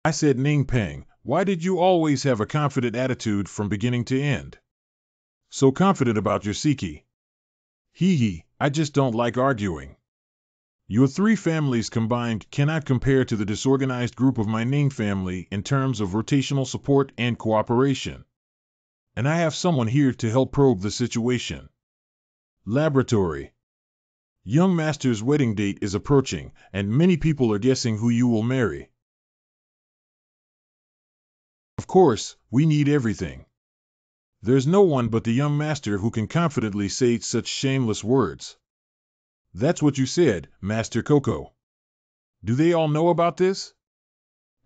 I said, Ning Peng, why did you always have a confident attitude from beginning to end? So confident about your Siki. Hee, I just don't like arguing. Your three families combined cannot compare to the disorganized group of my Ning family in terms of rotational support and cooperation. And I have someone here to help probe the situation. Laboratory. Young Master's wedding date is approaching, and many people are guessing who you will marry. Of course, we need everything. There's no one but the young Master who can confidently say such shameless words. That's what you said, Master Coco. Do they all know about this?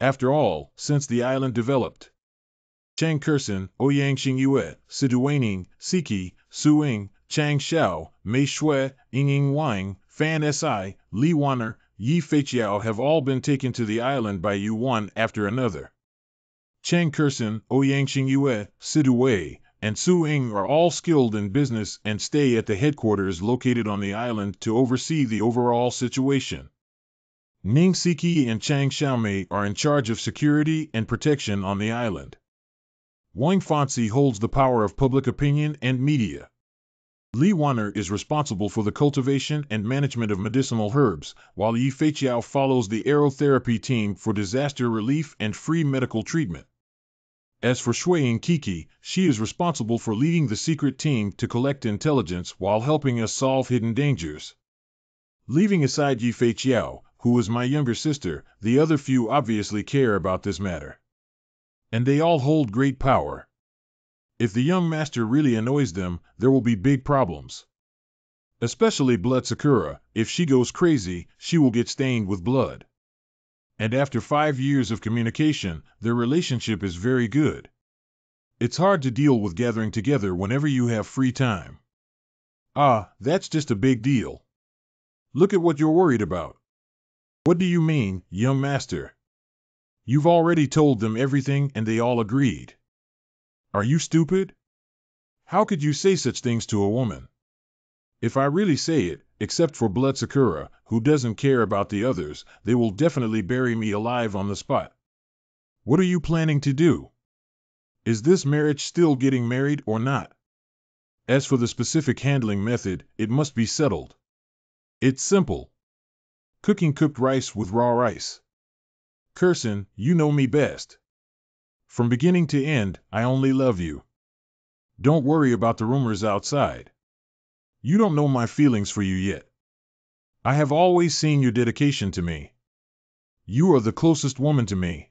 After all, since the island developed, Cheng Kersen, Ouyang Xingyue, Situwaning, Siki, Suing, Chang Xiao, Mei Shui, Ying Wang, Fan Si, Li Wanner, Yi Feiqiao have all been taken to the island by you one after another. Cheng Kersen, Ouyang Xingyue, Situwei, and Suing are all skilled in business and stay at the headquarters located on the island to oversee the overall situation. Ning Siki and Chang Xiaomei are in charge of security and protection on the island. Wang Fanci holds the power of public opinion and media. Li Wanner is responsible for the cultivation and management of medicinal herbs, while Yi Feiqiao follows the aerotherapy team for disaster relief and free medical treatment. As for Shui and Kiki, she is responsible for leading the secret team to collect intelligence while helping us solve hidden dangers. Leaving aside Yi Feiqiao, who is my younger sister, the other few obviously care about this matter. And they all hold great power. If the young master really annoys them, there will be big problems. Especially Blood Sakura, if she goes crazy, she will get stained with blood. And after 5 years of communication, their relationship is very good. It's hard to deal with gathering together whenever you have free time. Ah, that's just a big deal. Look at what you're worried about. What do you mean, young master? You've already told them everything and they all agreed. Are you stupid? How could you say such things to a woman? If I really say it, except for Blood Sakura, who doesn't care about the others, they will definitely bury me alive on the spot. What are you planning to do? Is this marriage still getting married or not? As for the specific handling method, it must be settled. It's simple. Cooking cooked rice with raw rice. Kersen, you know me best. From beginning to end, I only love you. Don't worry about the rumors outside. You don't know my feelings for you yet. I have always seen your dedication to me. You are the closest woman to me.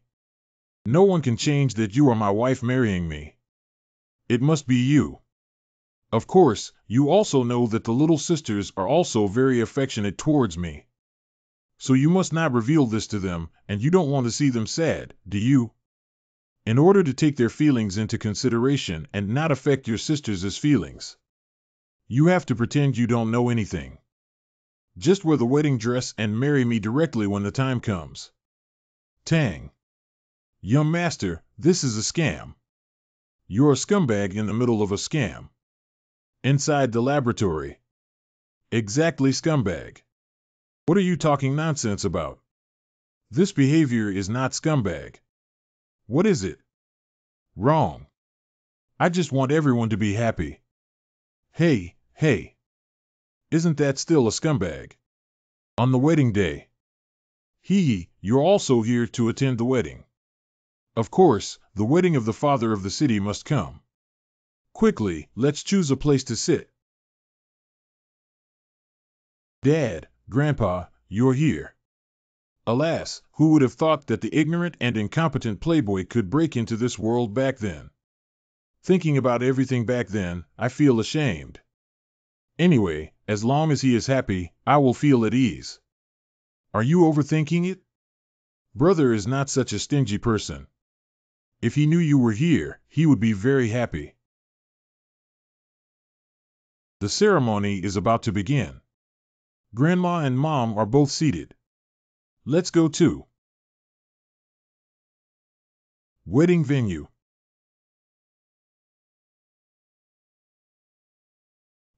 No one can change that you are my wife marrying me. It must be you. Of course, you also know that the little sisters are also very affectionate towards me. So you must not reveal this to them, and you don't want to see them sad, do you? In order to take their feelings into consideration and not affect your sisters' feelings, you have to pretend you don't know anything. Just wear the wedding dress and marry me directly when the time comes. Tang. Young master, this is a scam. You're a scumbag in the middle of a scam. Inside the laboratory. Exactly, scumbag. What are you talking nonsense about? This behavior is not scumbag. What is it? Wrong. I just want everyone to be happy. Hey, hey. Isn't that still a scumbag? On the wedding day. You're also here to attend the wedding. Of course, the wedding of the father of the city must come. Quickly, let's choose a place to sit. Dad, Grandpa, you're here. Alas, who would have thought that the ignorant and incompetent playboy could break into this world back then? Thinking about everything back then, I feel ashamed. Anyway, as long as he is happy, I will feel at ease. Are you overthinking it? Brother is not such a stingy person. If he knew you were here, he would be very happy. The ceremony is about to begin. Grandma and Mom are both seated. Let's go too. Wedding venue.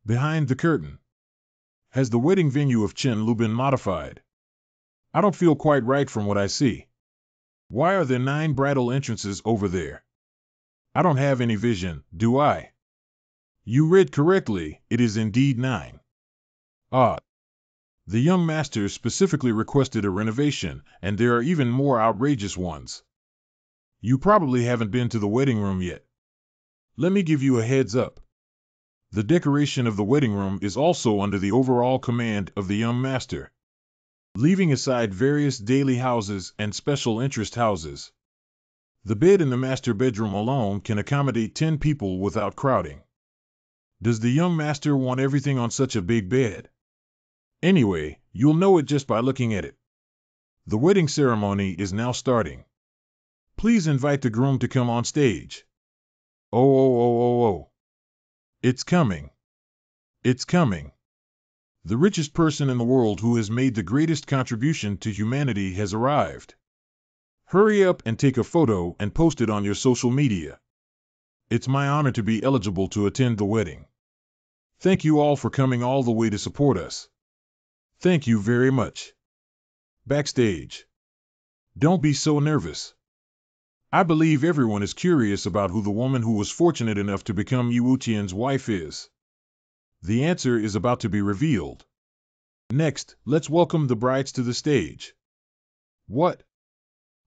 Behind the curtain. Has the wedding venue of Chen Lu been modified? I don't feel quite right from what I see. Why are there 9 bridal entrances over there? I don't have any vision, do I? You read correctly, it is indeed 9. Ah. The young master specifically requested a renovation, and there are even more outrageous ones. You probably haven't been to the wedding room yet. Let me give you a heads up. The decoration of the wedding room is also under the overall command of the young master. Leaving aside various daily houses and special interest houses. The bed in the master bedroom alone can accommodate 10 people without crowding. Does the young master want everything on such a big bed? Anyway, you'll know it just by looking at it. The wedding ceremony is now starting. Please invite the groom to come on stage. Oh. It's coming. It's coming. The richest person in the world who has made the greatest contribution to humanity has arrived. Hurry up and take a photo and post it on your social media. It's my honor to be eligible to attend the wedding. Thank you all for coming all the way to support us. Thank you very much. Backstage. Don't be so nervous. I believe everyone is curious about who the woman who was fortunate enough to become Yi Wutian's wife is. The answer is about to be revealed. Next, let's welcome the brides to the stage. What?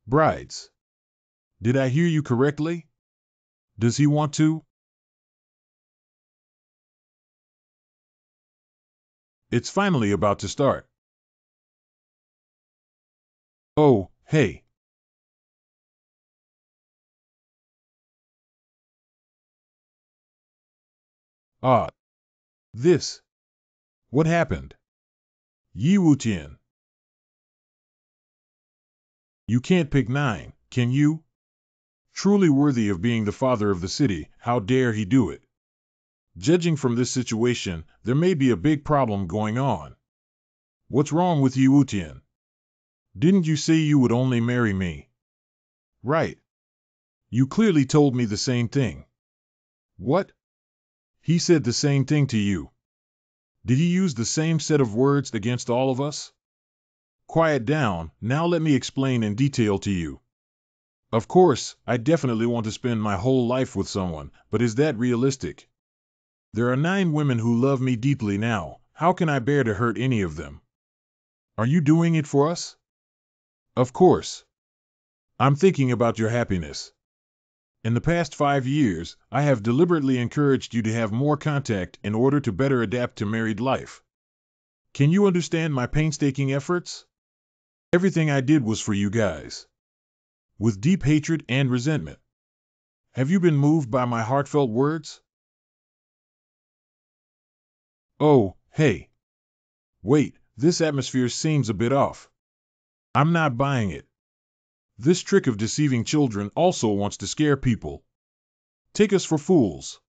Brides? Did I hear you correctly? Does he want to? It's finally about to start. Oh, hey. Ah. This. What happened? Yi Wutian. You can't pick 9, can you? Truly worthy of being the father of the city, how dare he do it? Judging from this situation, there may be a big problem going on. What's wrong with Yi Wutian? Didn't you say you would only marry me? Right. You clearly told me the same thing. What? He said the same thing to you. Did he use the same set of words against all of us? Quiet down, now let me explain in detail to you. Of course, I definitely want to spend my whole life with someone, but is that realistic? There are 9 women who love me deeply now, how can I bear to hurt any of them? Are you doing it for us? Of course. I'm thinking about your happiness. In the past 5 years, I have deliberately encouraged you to have more contact in order to better adapt to married life. Can you understand my painstaking efforts? Everything I did was for you guys. With deep hatred and resentment. Have you been moved by my heartfelt words? Oh, hey. Wait, this atmosphere seems a bit off. I'm not buying it. This trick of deceiving children also wants to scare people. Take us for fools.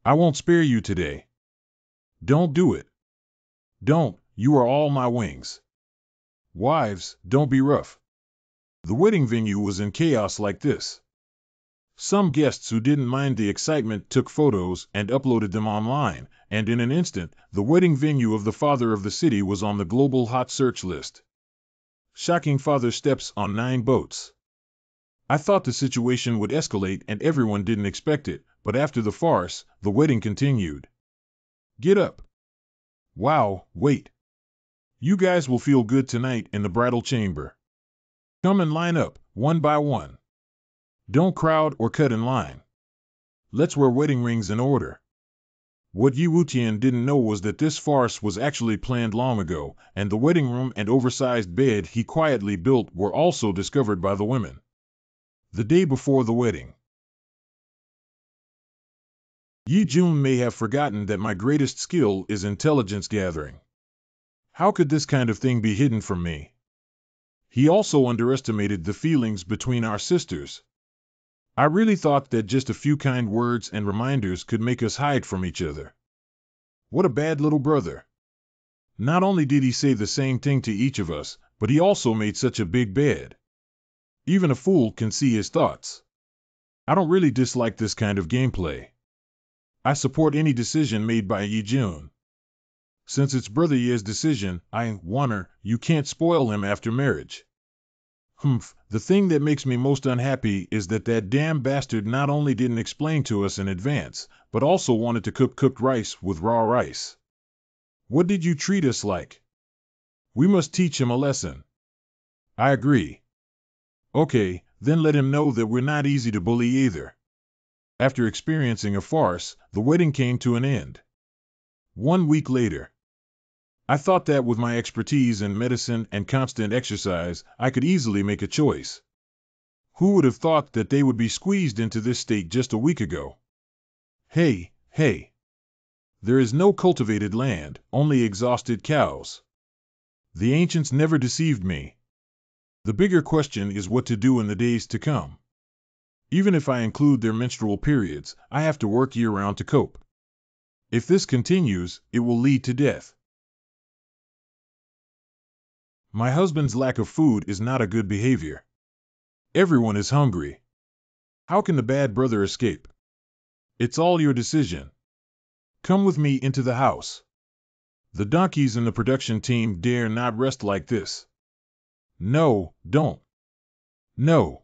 I won't spare you today. Don't do it. Don't, You are all my wings. Wives, don't be rough. The wedding venue was in chaos like this. Some guests who didn't mind the excitement took photos and uploaded them online, and in an instant, the wedding venue of the father of the city was on the global hot search list. Shocking father steps on 9 boats. I thought the situation would escalate and everyone didn't expect it, but after the farce, the wedding continued. Get up. Wow, wait. You guys will feel good tonight in the bridal chamber. Come and line up, one by one. Don't crowd or cut in line. Let's wear wedding rings in order. What Yi Wutian didn't know was that this farce was actually planned long ago, and the wedding room and oversized bed he quietly built were also discovered by the women. The day before the wedding. Yi Jun may have forgotten that my greatest skill is intelligence gathering. How could this kind of thing be hidden from me? He also underestimated the feelings between our sisters. I really thought that just a few kind words and reminders could make us hide from each other. What a bad little brother. Not only did he say the same thing to each of us, but he also made such a big bed. Even a fool can see his thoughts. I don't really dislike this kind of gameplay. I support any decision made by Yi Jun. Since it's Brother Ye's decision, you can't spoil him after marriage. The thing that makes me most unhappy is that damn bastard not only didn't explain to us in advance, but also wanted to cook cooked rice with raw rice. What did you treat us like? We must teach him a lesson. I agree. Okay, then let him know that we're not easy to bully either. After experiencing a farce, the wedding came to an end. 1 week later. I thought that with my expertise in medicine and constant exercise, I could easily make a choice. Who would have thought that they would be squeezed into this state just a week ago? Hey. There is no cultivated land, only exhausted cows. The ancients never deceived me. The bigger question is what to do in the days to come. Even if I include their menstrual periods, I have to work year-round to cope. If this continues, it will lead to death. My husband's lack of food is not a good behavior. Everyone is hungry. How can the bad brother escape? It's all your decision. Come with me into the house. The donkeys in the production team dare not rest like this. No, don't. No.